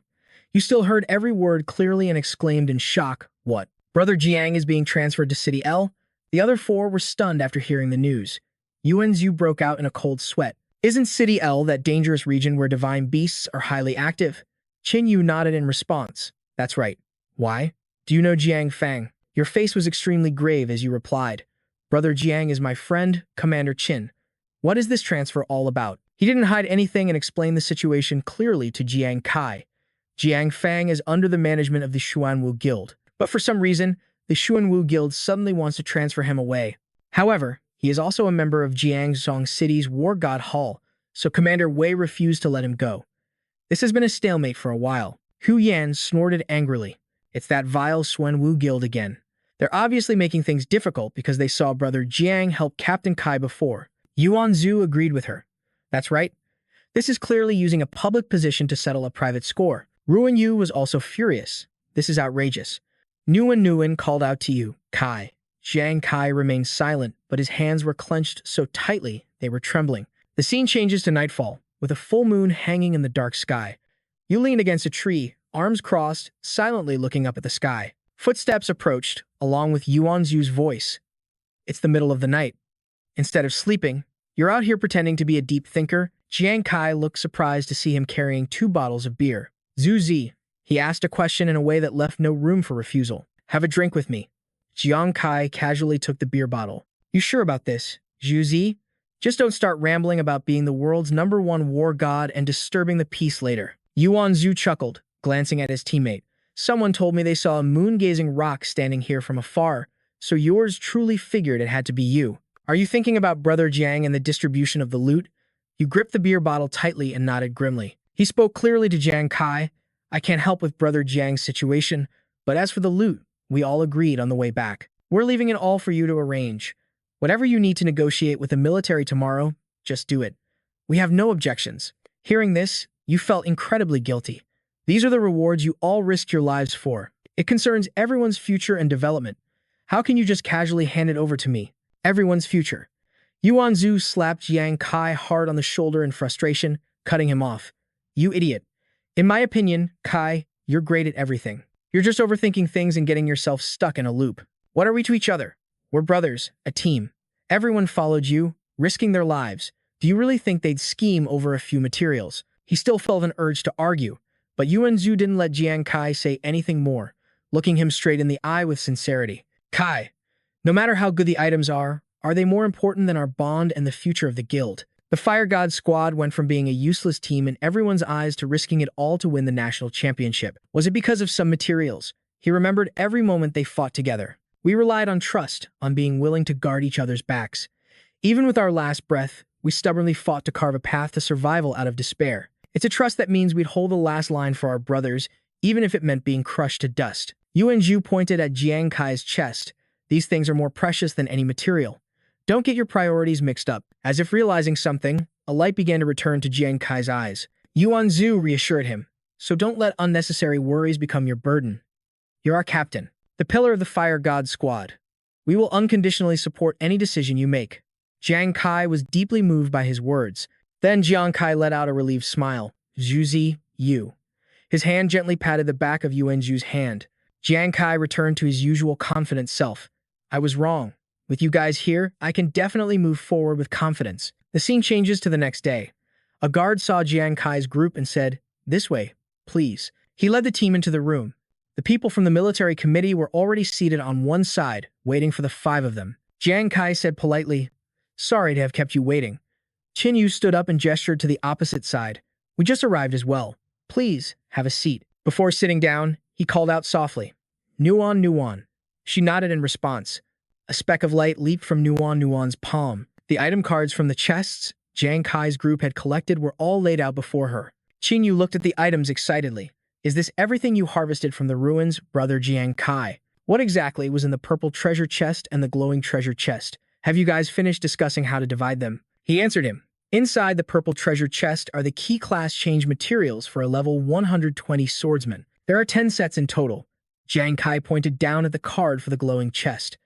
You still heard every word clearly and exclaimed in shock, What? Brother Jiang is being transferred to City L? The other 4 were stunned after hearing the news. Yuan Zhu broke out in a cold sweat. Isn't City L that dangerous region where divine beasts are highly active? Qin Yu nodded in response. That's right. Why? Do you know Jiang Fang? Your face was extremely grave as you replied. Brother Jiang is my friend, Commander Qin. What is this transfer all about? He didn't hide anything and explained the situation clearly to Jiang Kai. Jiang Fang is under the management of the Xuanwu Guild, but for some reason, the Xuanwu Guild suddenly wants to transfer him away. However, he is also a member of Jiangzhong City's War God Hall, so Commander Wei refused to let him go. This has been a stalemate for a while. Hu Yan snorted angrily. It's that vile Xuanwu Guild again. They're obviously making things difficult because they saw Brother Jiang help Captain Kai before. Yuan Zhu agreed with her. That's right. This is clearly using a public position to settle a private score. Ruan Yu was also furious. This is outrageous. Nuan called out to you, Kai. Jiang Kai remained silent, but his hands were clenched so tightly they were trembling. The scene changes to nightfall, with a full moon hanging in the dark sky. You leaned against a tree, arms crossed, silently looking up at the sky. Footsteps approached, along with Yuan Zhu's voice. It's the middle of the night. Instead of sleeping, you're out here pretending to be a deep thinker. Jiang Kai looked surprised to see him carrying 2 bottles of beer. Zuzi, he asked a question in a way that left no room for refusal. Have a drink with me. Jiang Kai casually took the beer bottle. You sure about this, Zuzi? Just don't start rambling about being the world's #1 war god and disturbing the peace later. Yuan Zhu chuckled, glancing at his teammate. Someone told me they saw a moon-gazing rock standing here from afar, so yours truly figured it had to be you. Are you thinking about Brother Jiang and the distribution of the loot? You gripped the beer bottle tightly and nodded grimly. He spoke clearly to Jiang Kai. I can't help with Brother Jiang's situation, but as for the loot, we all agreed on the way back. We're leaving it all for you to arrange. Whatever you need to negotiate with the military tomorrow, just do it. We have no objections. Hearing this, you felt incredibly guilty. These are the rewards you all risked your lives for. It concerns everyone's future and development. How can you just casually hand it over to me? Everyone's future. Yuan Zhu slapped Jiang Kai hard on the shoulder in frustration, cutting him off. You idiot. In my opinion, Kai, you're great at everything. You're just overthinking things and getting yourself stuck in a loop. What are we to each other? We're brothers, a team. Everyone followed you, risking their lives. Do you really think they'd scheme over a few materials? He still felt an urge to argue, but Yuan Zhu didn't let Jiang Kai say anything more, looking him straight in the eye with sincerity. Kai, no matter how good the items are they more important than our bond and the future of the guild? The Fire God Squad went from being a useless team in everyone's eyes to risking it all to win the national championship. Was it because of some materials? He remembered every moment they fought together. We relied on trust, on being willing to guard each other's backs. Even with our last breath, we stubbornly fought to carve a path to survival out of despair. It's a trust that means we'd hold the last line for our brothers, even if it meant being crushed to dust. Yuan Zhu pointed at Jiang Kai's chest, These things are more precious than any material. Don't get your priorities mixed up. As if realizing something, a light began to return to Jiang Kai's eyes. Yuan Zhu reassured him, so don't let unnecessary worries become your burden. You're our captain, the pillar of the Fire God Squad. We will unconditionally support any decision you make. Jiang Kai was deeply moved by his words. Then Jiang Kai let out a relieved smile. Zhuzi, you. His hand gently patted the back of Yuan Zhu's hand. Jiang Kai returned to his usual confident self. I was wrong. With you guys here, I can definitely move forward with confidence. The scene changes to the next day. A guard saw Jiang Kai's group and said, "This way, please." He led the team into the room. The people from the military committee were already seated on one side, waiting for the 5 of them. Jiang Kai said politely, "Sorry to have kept you waiting." Qin Yu stood up and gestured to the opposite side. "We just arrived as well. Please, have a seat." Before sitting down, he called out softly, "Nuan, Nuan." She nodded in response. A speck of light leaped from Nuan's palm. The item cards from the chests Jiang Kai's group had collected were all laid out before her. Qin Yu looked at the items excitedly. "Is this everything you harvested from the ruins, brother Jiang Kai? What exactly was in the purple treasure chest and the glowing treasure chest? Have you guys finished discussing how to divide them?" He answered him. Inside the purple treasure chest are the key class change materials for a level 120 swordsman. There are 10 sets in total. Jiang Kai pointed down at the card for the glowing chest.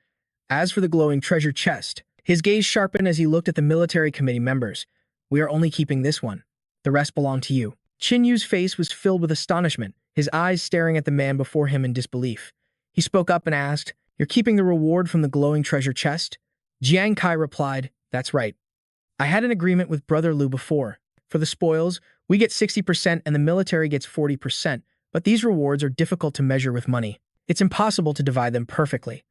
As for the glowing treasure chest, his gaze sharpened as he looked at the military committee members. "We are only keeping this one. The rest belong to you." Qin Yu's face was filled with astonishment, his eyes staring at the man before him in disbelief. He spoke up and asked, "You're keeping the reward from the glowing treasure chest?" Jiang Kai replied, "That's right. I had an agreement with Brother Liu before. For the spoils, we get 60% and the military gets 40%, but these rewards are difficult to measure with money. It's impossible to divide them perfectly."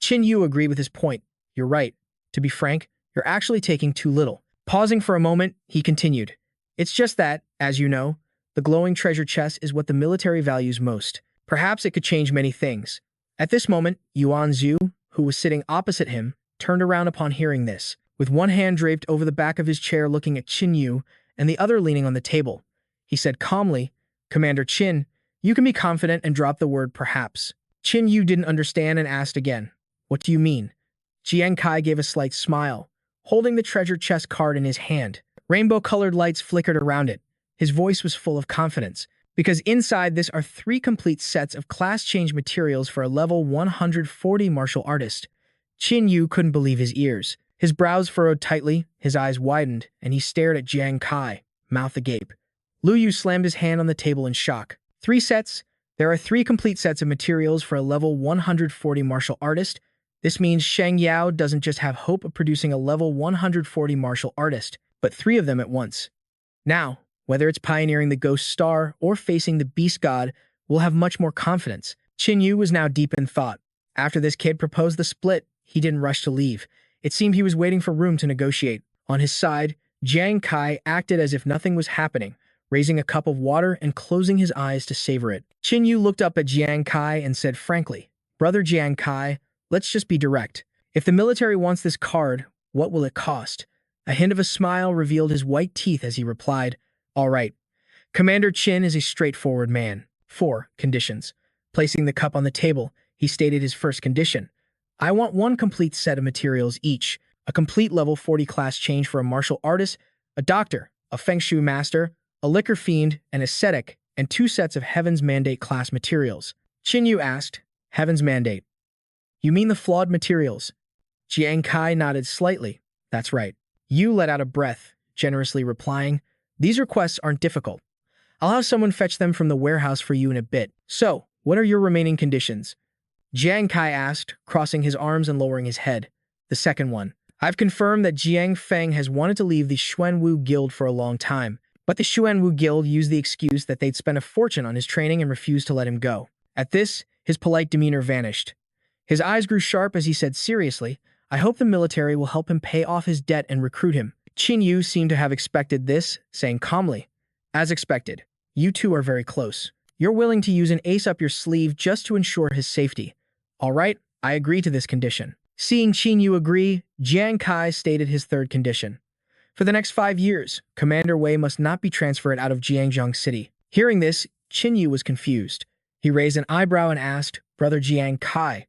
Qin Yu agreed with his point. "You're right. To be frank, you're actually taking too little." Pausing for a moment, he continued, "It's just that, as you know, the glowing treasure chest is what the military values most. Perhaps it could change many things." At this moment, Yuan Zhu, who was sitting opposite him, turned around upon hearing this. With one hand draped over the back of his chair looking at Qin Yu and the other leaning on the table, he said calmly, "Commander Qin, you can be confident and drop the word perhaps." Qin Yu didn't understand and asked again, "What do you mean?" Jiang Kai gave a slight smile, holding the treasure chest card in his hand. Rainbow-colored lights flickered around it. His voice was full of confidence, because inside this are 3 complete sets of class change materials for a level 140 martial artist. Qin Yu couldn't believe his ears. His brows furrowed tightly, his eyes widened, and he stared at Jiang Kai, mouth agape. Lu Yu slammed his hand on the table in shock. 3 sets? There are 3 complete sets of materials for a level 140 martial artist. This means Sheng Yao doesn't just have hope of producing a level 140 martial artist, but 3 of them at once. Now, whether it's pioneering the Ghost Star or facing the Beast God, we'll have much more confidence. Qin Yu was now deep in thought. After this kid proposed the split, he didn't rush to leave. It seemed he was waiting for room to negotiate. On his side, Jiang Kai acted as if nothing was happening, raising a cup of water and closing his eyes to savor it. Qin Yu looked up at Jiang Kai and said frankly, "Brother Jiang Kai, let's just be direct. If the military wants this card, what will it cost?" A hint of a smile revealed his white teeth as he replied, "All right. Commander Qin is a straightforward man. 4 conditions." Placing the cup on the table, he stated his first condition. "I want 1 complete set of materials each, a complete level 40 class change for a martial artist, a doctor, a feng shui master, a liquor fiend, an ascetic, and 2 sets of Heaven's Mandate class materials." Qin Yu asked, "Heaven's Mandate? You mean the flawed materials?" Jiang Kai nodded slightly. "That's right." Yu let out a breath, generously replying, "These requests aren't difficult. I'll have someone fetch them from the warehouse for you in a bit. So, what are your remaining conditions?" Jiang Kai asked, crossing his arms and lowering his head. "The second one. I've confirmed that Jiang Feng has wanted to leave the Xuanwu Guild for a long time, but the Xuanwu Guild used the excuse that they'd spent a fortune on his training and refused to let him go." At this, his polite demeanor vanished. His eyes grew sharp as he said seriously, "I hope the military will help him pay off his debt and recruit him." Qin Yu seemed to have expected this, saying calmly, "As expected, you two are very close. You're willing to use an ace up your sleeve just to ensure his safety. All right, I agree to this condition." Seeing Qin Yu agree, Jiang Kai stated his third condition. For the next 5 years, Commander Wei must not be transferred out of Jiangzhong City. Hearing this, Qin Yu was confused. He raised an eyebrow and asked, "Brother Jiang Kai,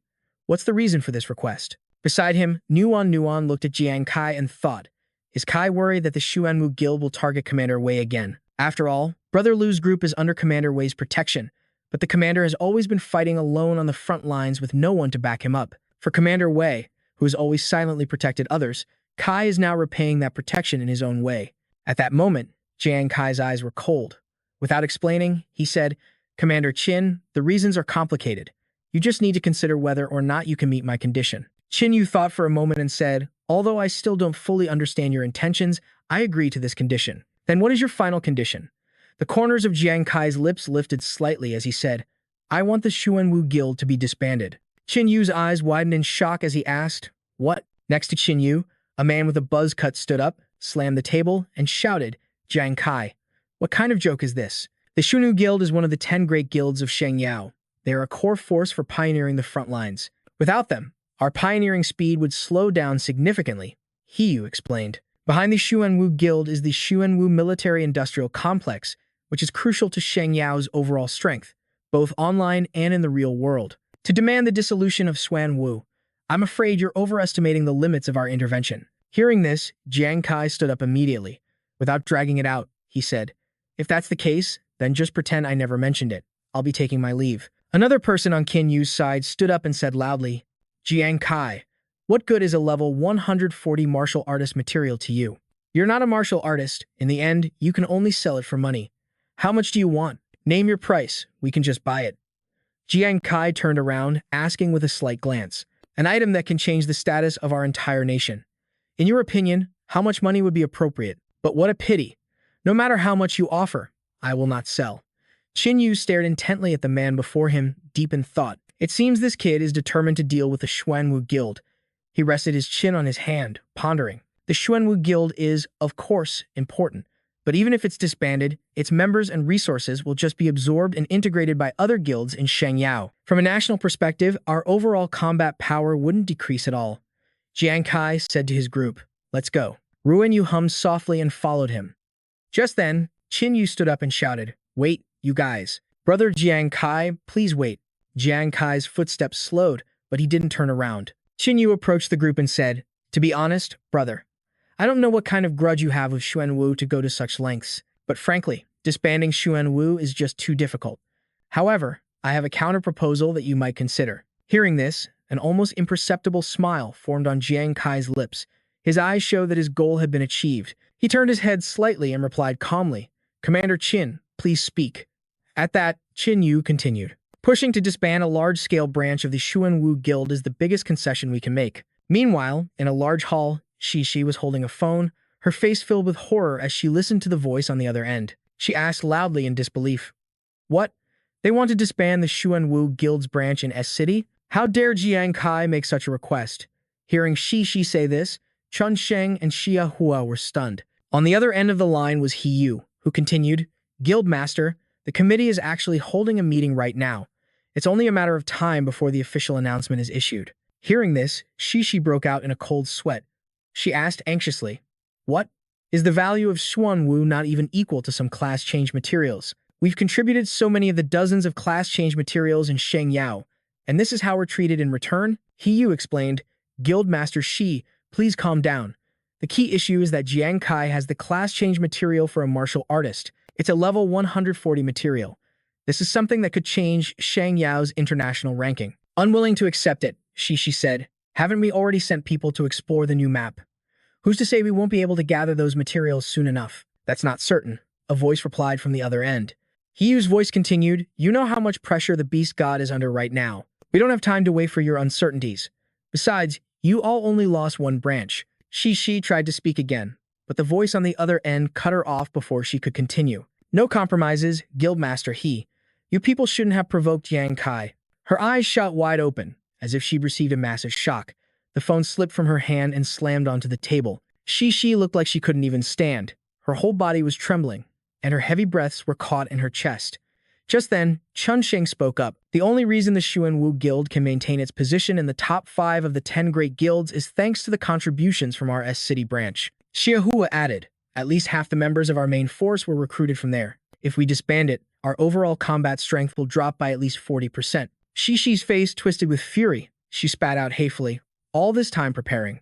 What's the reason for this request? Beside him, Nuan looked at Jiang Kai and thought, is Kai worried that the Xuanwu Guild will target Commander Wei again? After all, Brother Lu's group is under Commander Wei's protection, but the commander has always been fighting alone on the front lines with no one to back him up. For Commander Wei, who has always silently protected others, Kai is now repaying that protection in his own way. At that moment, Jiang Kai's eyes were cold. Without explaining, he said, Commander Qin, the reasons are complicated. You just need to consider whether or not you can meet my condition. Qin Yu thought for a moment and said, although I still don't fully understand your intentions, I agree to this condition. Then what is your final condition? The corners of Jiang Kai's lips lifted slightly as he said, I want the Xuanwu Guild to be disbanded. Qin Yu's eyes widened in shock as he asked, what? Next to Qin Yu, a man with a buzz cut stood up, slammed the table, and shouted, Jiang Kai, what kind of joke is this? The Xuanwu Guild is one of the 10 great guilds of Shengyao. They are a core force for pioneering the front lines. Without them, our pioneering speed would slow down significantly, Yu explained. Behind the Xuanwu Guild is the Xuanwu Military-Industrial Complex, which is crucial to Shengyao's overall strength, both online and in the real world. To demand the dissolution of Xuanwu, I'm afraid you're overestimating the limits of our intervention. Hearing this, Jiang Kai stood up immediately. Without dragging it out, he said, if that's the case, then just pretend I never mentioned it. I'll be taking my leave. Another person on Qin Yu's side stood up and said loudly, Jiang Kai, what good is a level 140 martial artist material to you? You're not a martial artist. In the end, you can only sell it for money. How much do you want? Name your price. We can just buy it. Jiang Kai turned around, asking with a slight glance, an item that can change the status of our entire nation. In your opinion, how much money would be appropriate? But what a pity. No matter how much you offer, I will not sell. Qin Yu stared intently at the man before him, deep in thought. It seems this kid is determined to deal with the Xuanwu Guild. He rested his chin on his hand, pondering. The Xuanwu Guild is, of course, important, but even if it's disbanded, its members and resources will just be absorbed and integrated by other guilds in Shengyao. From a national perspective, our overall combat power wouldn't decrease at all. Jiang Kai said to his group, let's go. Ruan Yu hummed softly and followed him. Just then, Qin Yu stood up and shouted, wait, you guys. Brother Jiang Kai, please wait. Jiang Kai's footsteps slowed, but he didn't turn around. Qin Yu approached the group and said, to be honest, brother, I don't know what kind of grudge you have with Xuanwu to go to such lengths, but frankly, disbanding Xuanwu is just too difficult. However, I have a counter-proposal that you might consider. Hearing this, an almost imperceptible smile formed on Jiang Kai's lips. His eyes showed that his goal had been achieved. He turned his head slightly and replied calmly, Commander Qin, please speak. At that, Qin Yu continued. Pushing to disband a large-scale branch of the Xuanwu Guild is the biggest concession we can make. Meanwhile, in a large hall, Shi was holding a phone, her face filled with horror as she listened to the voice on the other end. She asked loudly in disbelief, what? They want to disband the Xuanwu Guild's branch in S-City? How dare Jiang Kai make such a request? Hearing Shi say this, Chun Sheng and Xia Hua were stunned. On the other end of the line was Yu, who continued, Guildmaster, the committee is actually holding a meeting right now. It's only a matter of time before the official announcement is issued. Hearing this, Shi broke out in a cold sweat. She asked anxiously, what? Is the value of Xuanwu not even equal to some class change materials? We've contributed so many of the dozens of class change materials in Shengyao, and this is how we're treated in return? Yu explained, Guildmaster Shi, please calm down. The key issue is that Jiang Kai has the class change material for a martial artist. It's a level 140 material. This is something that could change Shengyao's international ranking. Unwilling to accept it, Shi said, haven't we already sent people to explore the new map? Who's to say we won't be able to gather those materials soon enough? That's not certain, a voice replied from the other end. Yu's voice continued, you know how much pressure the beast god is under right now. We don't have time to wait for your uncertainties. Besides, you all only lost one branch. Shi tried to speak again, but the voice on the other end cut her off before she could continue. No compromises, Guildmaster He. You people shouldn't have provoked Jiang Kai. Her eyes shot wide open, as if she'd received a massive shock. The phone slipped from her hand and slammed onto the table. Shi looked like she couldn't even stand. Her whole body was trembling, and her heavy breaths were caught in her chest. Just then, Chun Sheng spoke up. The only reason the Xuanwu Guild can maintain its position in the top 5 of the 10 great guilds is thanks to the contributions from our S-City branch. Xia Hua added, at least half the members of our main force were recruited from there. If we disband it, our overall combat strength will drop by at least 40%. Shi's face twisted with fury. she spat out hatefully. All this time preparing.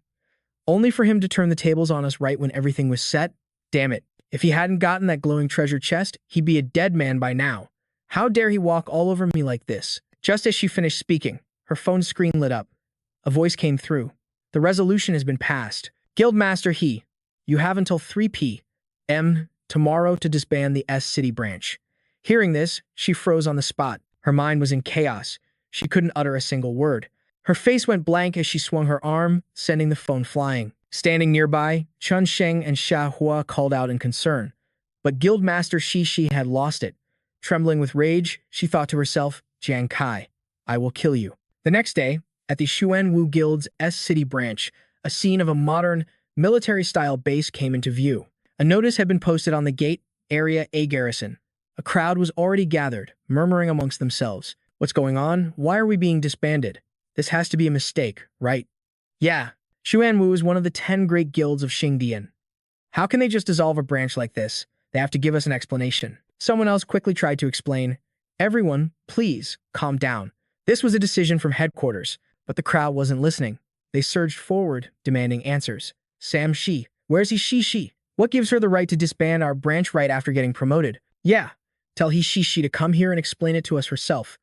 Only for him to turn the tables on us right when everything was set? Damn it. If he hadn't gotten that glowing treasure chest, he'd be a dead man by now. How dare he walk all over me like this? Just as she finished speaking, her phone screen lit up. A voice came through. The resolution has been passed. Guildmaster He, you have until 3 p.m. tomorrow to disband the S City branch. Hearing this, she froze on the spot. Her mind was in chaos. She couldn't utter a single word. Her face went blank as she swung her arm, sending the phone flying. Standing nearby, Chun Sheng and Xia Hua called out in concern. But Guildmaster Shi had lost it. Trembling with rage, she thought to herself, Jiang Kai, I will kill you. The next day, at the Xuanwu Guild's S City branch, a scene of a modern, military-style base came into view. A notice had been posted on the gate, Area A Garrison. A crowd was already gathered, murmuring amongst themselves. What's going on? Why are we being disbanded? This has to be a mistake, right? Yeah. Xuanwu is one of the 10 great guilds of Xingdian. How can they just dissolve a branch like this? They have to give us an explanation. Someone else quickly tried to explain. Everyone, please, calm down. This was a decision from headquarters, but the crowd wasn't listening. They surged forward, demanding answers. Sam Shi, where's Shi? What gives her the right to disband our branch right after getting promoted? Yeah, tell Shi to come here and explain it to us herself.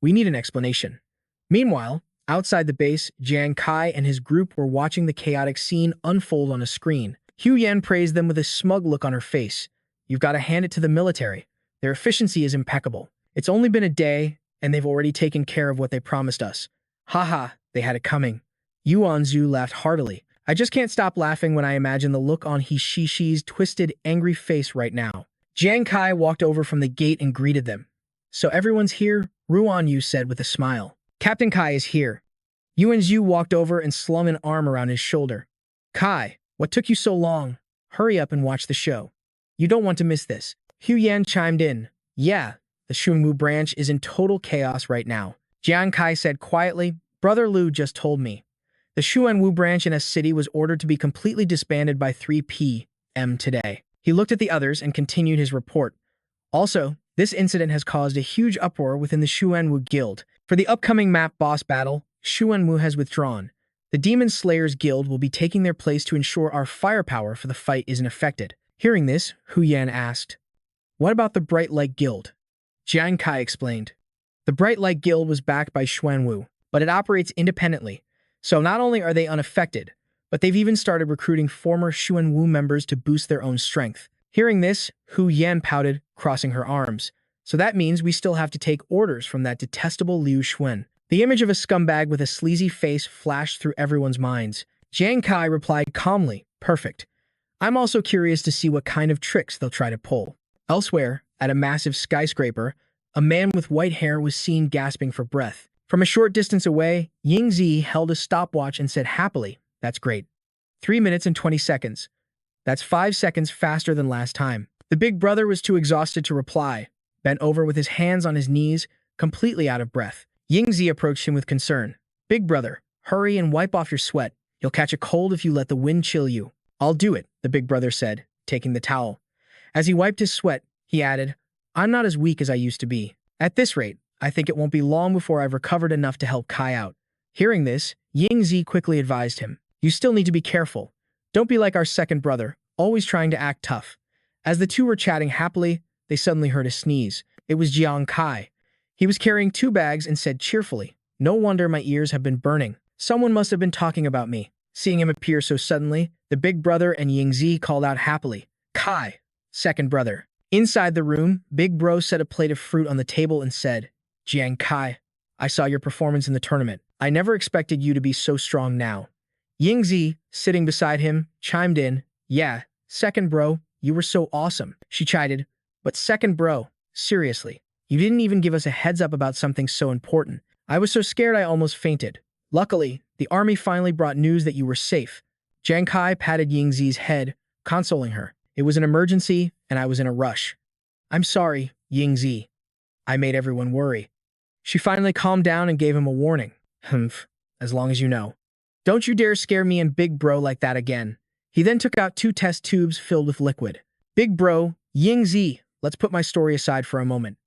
We need an explanation. Meanwhile, outside the base, Jiang Kai and his group were watching the chaotic scene unfold on a screen. Hu Yan praised them with a smug look on her face. You've got to hand it to the military. Their efficiency is impeccable. It's only been a day, and they've already taken care of what they promised us. Haha, they had it coming. Yuan Zhu laughed heartily. I just can't stop laughing when I imagine the look on Shi's twisted, angry face right now. Jiang Kai walked over from the gate and greeted them. So everyone's here? Ruan Yu said with a smile. Captain Kai is here. Yuan Zhu walked over and slung an arm around his shoulder. Kai, what took you so long? Hurry up and watch the show. You don't want to miss this. Hu Yan chimed in. Yeah, the Xuanwu branch is in total chaos right now. Jiang Kai said quietly, Brother Lu just told me. The Xuanwu branch in S City was ordered to be completely disbanded by 3 p.m. today. He looked at the others and continued his report. Also, this incident has caused a huge uproar within the Xuanwu Guild. For the upcoming map boss battle, Xuanwu has withdrawn. The Demon Slayers Guild will be taking their place to ensure our firepower for the fight isn't affected. Hearing this, Hu Yan asked, What about the Bright Light Guild? Jiang Kai explained. The Bright Light Guild was backed by Xuanwu, but it operates independently. So not only are they unaffected, but they've even started recruiting former Xuanwu members to boost their own strength. Hearing this, Hu Yan pouted, crossing her arms. So that means we still have to take orders from that detestable Liu Xuen. The image of a scumbag with a sleazy face flashed through everyone's minds. Jiang Kai replied calmly, Perfect. I'm also curious to see what kind of tricks they'll try to pull. Elsewhere, at a massive skyscraper, a man with white hair was seen gasping for breath. From a short distance away, Yingzi held a stopwatch and said happily, That's great. 3 minutes and 20 seconds. That's 5 seconds faster than last time. The big brother was too exhausted to reply, bent over with his hands on his knees, completely out of breath. Yingzi approached him with concern. Big brother, hurry and wipe off your sweat. You'll catch a cold if you let the wind chill you. I'll do it, the big brother said, taking the towel. As he wiped his sweat, he added, I'm not as weak as I used to be. At this rate, I think it won't be long before I've recovered enough to help Kai out. Hearing this, Yingzi quickly advised him, You still need to be careful. Don't be like our second brother, always trying to act tough. As the two were chatting happily, they suddenly heard a sneeze. It was Jiang Kai. He was carrying 2 bags and said cheerfully, No wonder my ears have been burning. Someone must have been talking about me. Seeing him appear so suddenly, the big brother and Yingzi called out happily, Kai, second brother. Inside the room, Big Bro set a plate of fruit on the table and said, Jiang Kai, I saw your performance in the tournament. I never expected you to be so strong now. Yingzi, sitting beside him, chimed in, Yeah, second bro, you were so awesome. She chided, But second bro, seriously, you didn't even give us a heads up about something so important. I was so scared I almost fainted. Luckily, the army finally brought news that you were safe. Jiang Kai patted Yingzi's head, consoling her. It was an emergency, and I was in a rush. I'm sorry, Yingzi. I made everyone worry. She finally calmed down and gave him a warning. Humph, as long as you know. Don't you dare scare me and Big Bro like that again. He then took out 2 test tubes filled with liquid. Big Bro, Yingzi, let's put my story aside for a moment.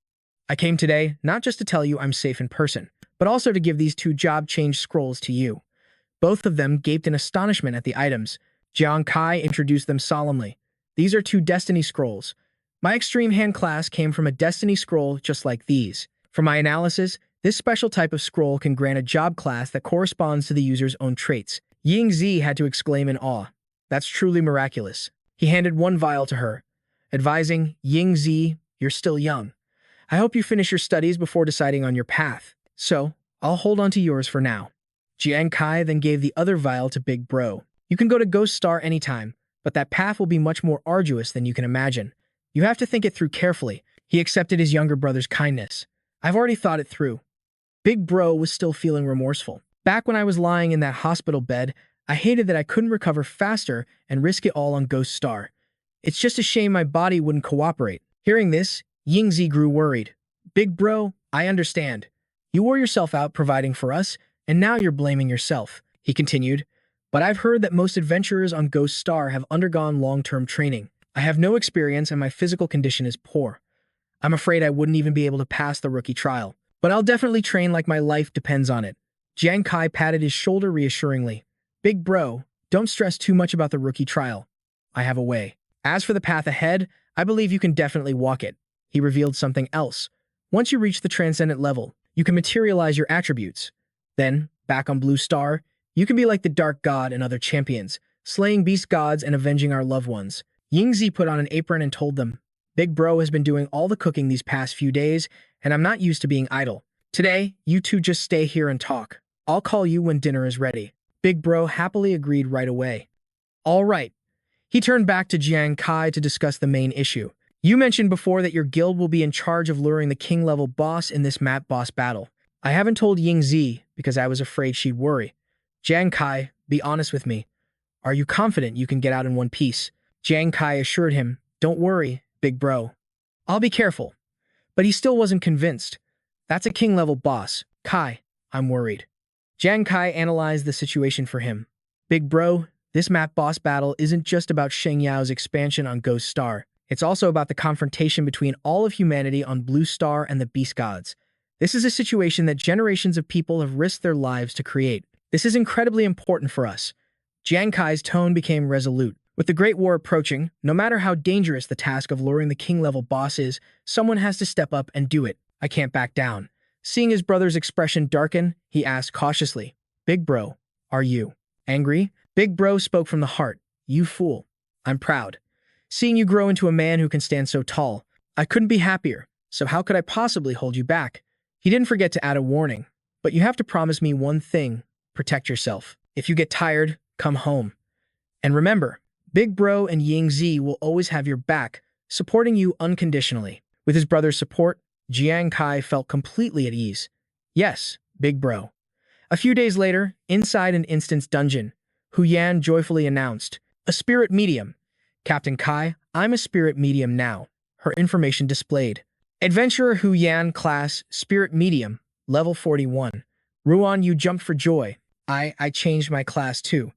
I came today not just to tell you I'm safe in person, but also to give these 2 job change scrolls to you. Both of them gaped in astonishment at the items. Jiang Kai introduced them solemnly. These are 2 destiny scrolls. My extreme hand class came from a destiny scroll just like these. From my analysis, this special type of scroll can grant a job class that corresponds to the user's own traits. Ying Zi had to exclaim in awe. That's truly miraculous. He handed 1 vial to her, advising, Ying Zi, you're still young. I hope you finish your studies before deciding on your path. So, I'll hold on to yours for now. Jiang Kai then gave the other vial to Big Bro. You can go to Ghost Star anytime, but that path will be much more arduous than you can imagine. You have to think it through carefully. He accepted his younger brother's kindness. I've already thought it through. Big Bro was still feeling remorseful. Back when I was lying in that hospital bed, I hated that I couldn't recover faster and risk it all on Ghost Star. It's just a shame my body wouldn't cooperate. Hearing this, Yingzi grew worried. Big Bro, I understand. You wore yourself out providing for us, and now you're blaming yourself. He continued, but I've heard that most adventurers on Ghost Star have undergone long-term training. I have no experience and my physical condition is poor. I'm afraid I wouldn't even be able to pass the rookie trial. But I'll definitely train like my life depends on it. Jiang Kai patted his shoulder reassuringly. Big Bro, don't stress too much about the rookie trial. I have a way. As for the path ahead, I believe you can definitely walk it. He revealed something else. Once you reach the transcendent level, you can materialize your attributes. Then, back on Blue Star, you can be like the Dark God and other champions, slaying beast gods and avenging our loved ones. Yingzi put on an apron and told them, Big Bro has been doing all the cooking these past few days, and I'm not used to being idle. Today, you 2 just stay here and talk. I'll call you when dinner is ready. Big Bro happily agreed right away. All right. He turned back to Jiang Kai to discuss the main issue. You mentioned before that your guild will be in charge of luring the king-level boss in this map boss battle. I haven't told Ying Zi because I was afraid she'd worry. Jiang Kai, be honest with me. Are you confident you can get out in one piece? Jiang Kai assured him, don't worry, Big Bro. I'll be careful. But he still wasn't convinced. That's a king-level boss. Kai, I'm worried. Jiang Kai analyzed the situation for him. Big Bro, this map boss battle isn't just about Sheng Yao's expansion on Ghost Star. It's also about the confrontation between all of humanity on Blue Star and the Beast Gods. This is a situation that generations of people have risked their lives to create. This is incredibly important for us. Jiang Kai's tone became resolute. With the Great War approaching, no matter how dangerous the task of luring the king-level boss is, someone has to step up and do it. I can't back down. Seeing his brother's expression darken, he asked cautiously, Big Bro, are you angry? Big Bro spoke from the heart. You fool. I'm proud. Seeing you grow into a man who can stand so tall, I couldn't be happier, so how could I possibly hold you back? He didn't forget to add a warning. But you have to promise me one thing. Protect yourself. If you get tired, come home. And remember, Big Bro and Ying Zi will always have your back, supporting you unconditionally. With his brother's support, Jiang Kai felt completely at ease. Yes, Big Bro. A few days later, inside an instance dungeon, Hu Yan joyfully announced, a spirit medium. Captain Kai, I'm a spirit medium now. Her information displayed. Adventurer Hu Yan class, spirit medium, level 41. Ruan, you jumped for joy. I changed my class too.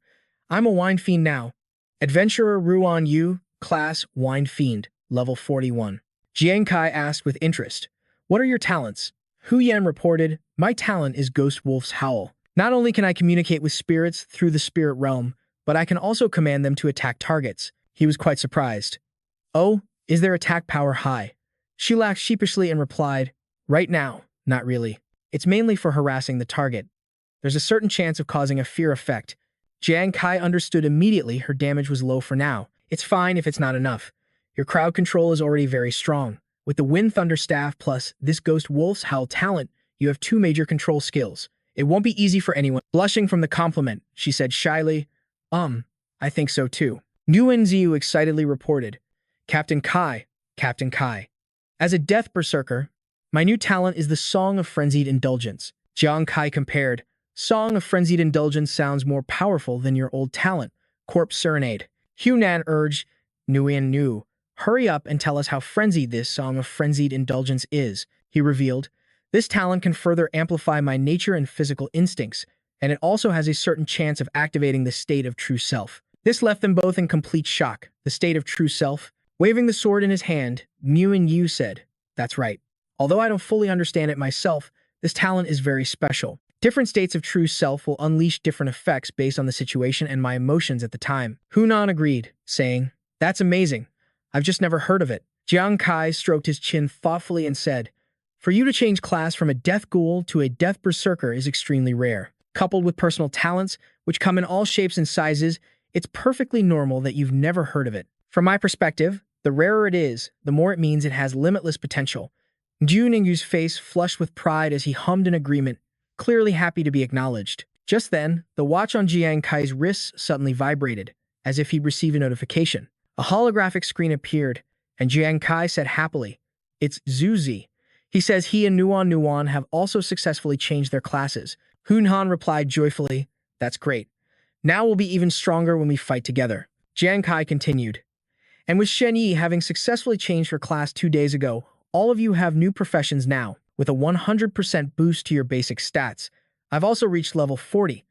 I'm a wine fiend now. Adventurer Ruan Yu, class wine fiend, level 41. Jiang Kai asked with interest, what are your talents? Hu Yan reported, my talent is Ghost Wolf's Howl. Not only can I communicate with spirits through the spirit realm, but I can also command them to attack targets. He was quite surprised. Oh, is their attack power high? She laughed sheepishly and replied, right now, not really. It's mainly for harassing the target. There's a certain chance of causing a fear effect. Jiang Kai understood immediately her damage was low for now. It's fine if it's not enough. Your crowd control is already very strong. With the Wind Thunder Staff plus this Ghost Wolf's Howl talent, you have 2 major control skills. It won't be easy for anyone. Blushing from the compliment, she said shyly, I think so too. Nguyen Ziyu excitedly reported, Captain Kai. As a death berserker, my new talent is the Song of Frenzied Indulgence. Jiang Kai compared, Song of Frenzied Indulgence sounds more powerful than your old talent, Corpse Serenade. Hunan urged, Nguyen Nu, hurry up and tell us how frenzied this Song of Frenzied Indulgence is. He revealed, this talent can further amplify my nature and physical instincts, and it also has a certain chance of activating the state of true self. This left them both in complete shock. The state of true self? Waving the sword in his hand, Nguyen Yu said, that's right. Although I don't fully understand it myself, This talent is very special. Different states of true self will unleash different effects based on the situation and my emotions at the time. Hunan agreed, saying, "That's amazing. I've just never heard of it." Jiang Kai stroked his chin thoughtfully and said, "For you to change class from a death ghoul to a death berserker is extremely rare. Coupled with personal talents, which come in all shapes and sizes, it's perfectly normal that you've never heard of it. From my perspective, the rarer it is, the more it means it has limitless potential." Ju Ningyu's face flushed with pride as he hummed in agreement, clearly happy to be acknowledged. Just then, the watch on Jiang Kai's wrists suddenly vibrated, as if he'd received a notification. A holographic screen appeared, and Jiang Kai said happily, "It's Zuzi. He says he and Nuan have also successfully changed their classes." Hunhan replied joyfully, "That's great. Now we'll be even stronger when we fight together." Jiang Kai continued, "And with Shen Yi having successfully changed her class 2 days ago, all of you have new professions now, with a 100% boost to your basic stats. I've also reached level 40.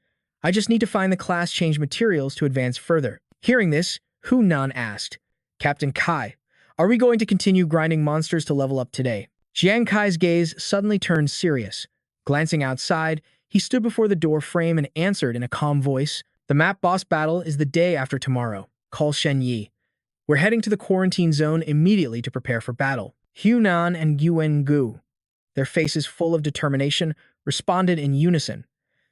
I just need to find the class change materials to advance further." Hearing this, Hunan asked, "Captain Kai, are we going to continue grinding monsters to level up today?" Jiang Kai's gaze suddenly turned serious. Glancing outside, he stood before the door frame and answered in a calm voice, "The map boss battle is the day after tomorrow. Call Shen Yi. We're heading to the quarantine zone immediately to prepare for battle." Hunan and Yuan Gu, their faces full of determination, responded in unison.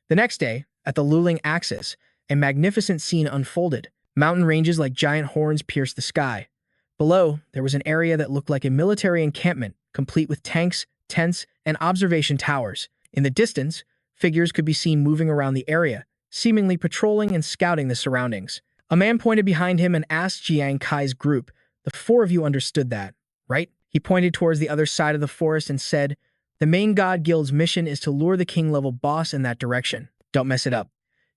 The next day, at the Luling Axis, a magnificent scene unfolded. Mountain ranges like giant horns pierced the sky. Below, there was an area that looked like a military encampment, complete with tanks, tents, and observation towers. In the distance, figures could be seen moving around the area, seemingly patrolling and scouting the surroundings. A man pointed behind him and asked Jiang Kai's group, "The 4 of you understood that, right?" He pointed towards the other side of the forest and said, "The main God Guild's mission is to lure the king-level boss in that direction. Don't mess it up."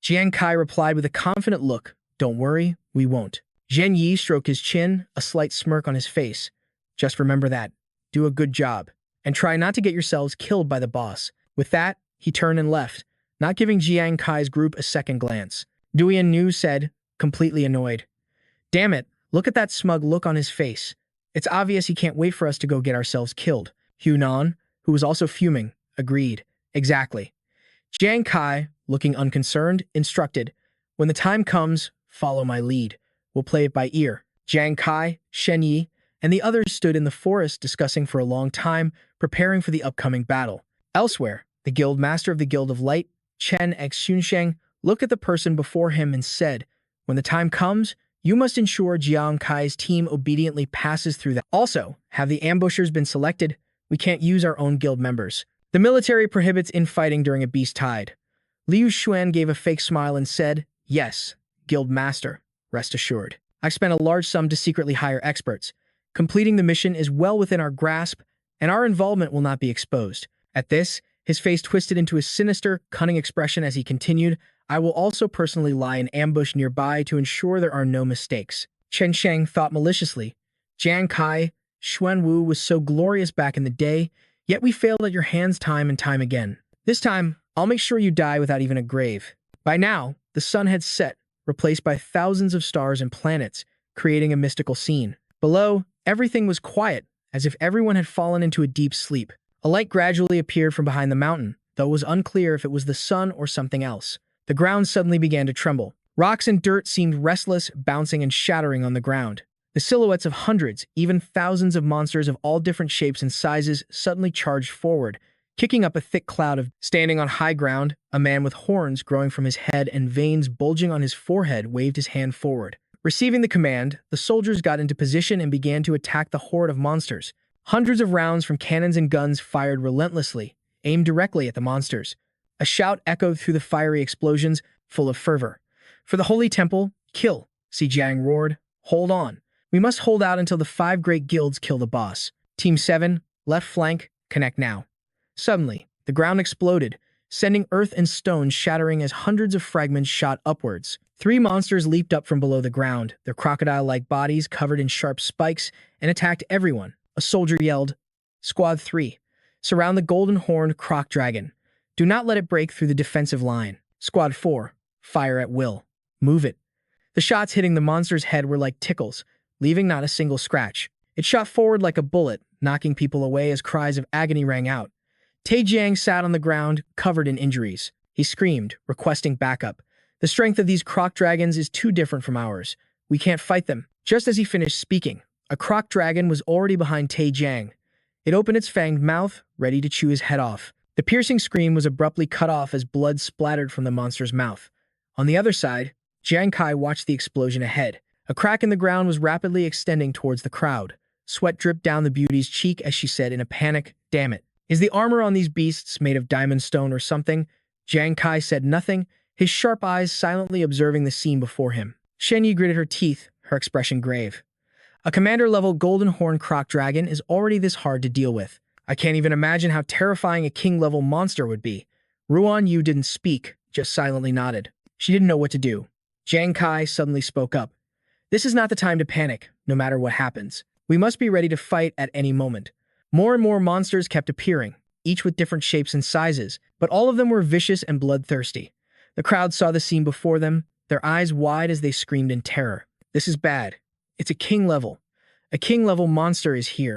Jiang Kai replied with a confident look, "Don't worry, we won't." Zhen Yi stroked his chin, a slight smirk on his face. "Just remember that. Do a good job. And try not to get yourselves killed by the boss." With that, he turned and left, not giving Jiang Kai's group a second glance. Duyan Nu said, completely annoyed, "Damn it, look at that smug look on his face. It's obvious he can't wait for us to go get ourselves killed." Hunan, who was also fuming, agreed. "Exactly." Jiang Kai, looking unconcerned, instructed, "When the time comes, follow my lead. We'll play it by ear." Jiang Kai, Shen Yi, and the others stood in the forest discussing for a long time, preparing for the upcoming battle. Elsewhere, the guild master of the Guild of Light, Chen Xunsheng, looked at the person before him and said, "When the time comes, you must ensure Jiang Kai's team obediently passes through that. Also, have the ambushers been selected? We can't use our own guild members. The military prohibits infighting during a beast tide." Liu Xuan gave a fake smile and said, "Yes, guild master, rest assured. I've spent a large sum to secretly hire experts. Completing the mission is well within our grasp, and our involvement will not be exposed." At this, his face twisted into a sinister, cunning expression as he continued, "I will also personally lie in ambush nearby to ensure there are no mistakes." Chen Sheng thought maliciously, "Jiang Kai, Xuan Wu was so glorious back in the day, yet we failed at your hands time and time again. This time, I'll make sure you die without even a grave." By now, the sun had set, replaced by thousands of stars and planets, creating a mystical scene. Below, everything was quiet, as if everyone had fallen into a deep sleep. A light gradually appeared from behind the mountain, though it was unclear if it was the sun or something else. The ground suddenly began to tremble. Rocks and dirt seemed restless, bouncing and shattering on the ground. The silhouettes of hundreds, even thousands of monsters of all different shapes and sizes suddenly charged forward, kicking up a thick cloud of... Standing on high ground, a man with horns growing from his head and veins bulging on his forehead waved his hand forward. Receiving the command, the soldiers got into position and began to attack the horde of monsters. Hundreds of rounds from cannons and guns fired relentlessly, aimed directly at the monsters. A shout echoed through the fiery explosions, full of fervor. "For the Holy Temple, kill!" Si Jiang roared. "Hold on. We must hold out until the 5 great guilds kill the boss. Team 7, left flank, connect now." Suddenly, the ground exploded, sending earth and stones shattering as hundreds of fragments shot upwards. 3 monsters leaped up from below the ground, their crocodile-like bodies covered in sharp spikes, and attacked everyone. A soldier yelled, "Squad 3, surround the golden-horned croc dragon. Do not let it break through the defensive line. Squad 4, fire at will. Move it." The shots hitting the monster's head were like tickles, leaving not a single scratch. It shot forward like a bullet, knocking people away as cries of agony rang out. Tai Jiang sat on the ground, covered in injuries. He screamed, requesting backup. The strength of these croc dragons is too different from ours. We can't fight them. Just as he finished speaking, a croc dragon was already behind Tai Jiang. It opened its fanged mouth, ready to chew his head off. The piercing scream was abruptly cut off as blood splattered from the monster's mouth. On the other side, Jiang Kai watched the explosion ahead. A crack in the ground was rapidly extending towards the crowd. Sweat dripped down the beauty's cheek as she said in a panic, "Damn it. Is the armor on these beasts made of diamond stone or something?" Jiang Kai said nothing, his sharp eyes silently observing the scene before him. Shen Yi gritted her teeth, her expression grave. A commander-level golden horn croc dragon is already this hard to deal with. I can't even imagine how terrifying a king-level monster would be. Ruan Yu didn't speak, just silently nodded. She didn't know what to do. Jiang Kai suddenly spoke up. "This is not the time to panic, no matter what happens. We must be ready to fight at any moment." More and more monsters kept appearing, each with different shapes and sizes, but all of them were vicious and bloodthirsty. The crowd saw the scene before them, their eyes wide as they screamed in terror. "This is bad. It's a king level. A king level monster is here."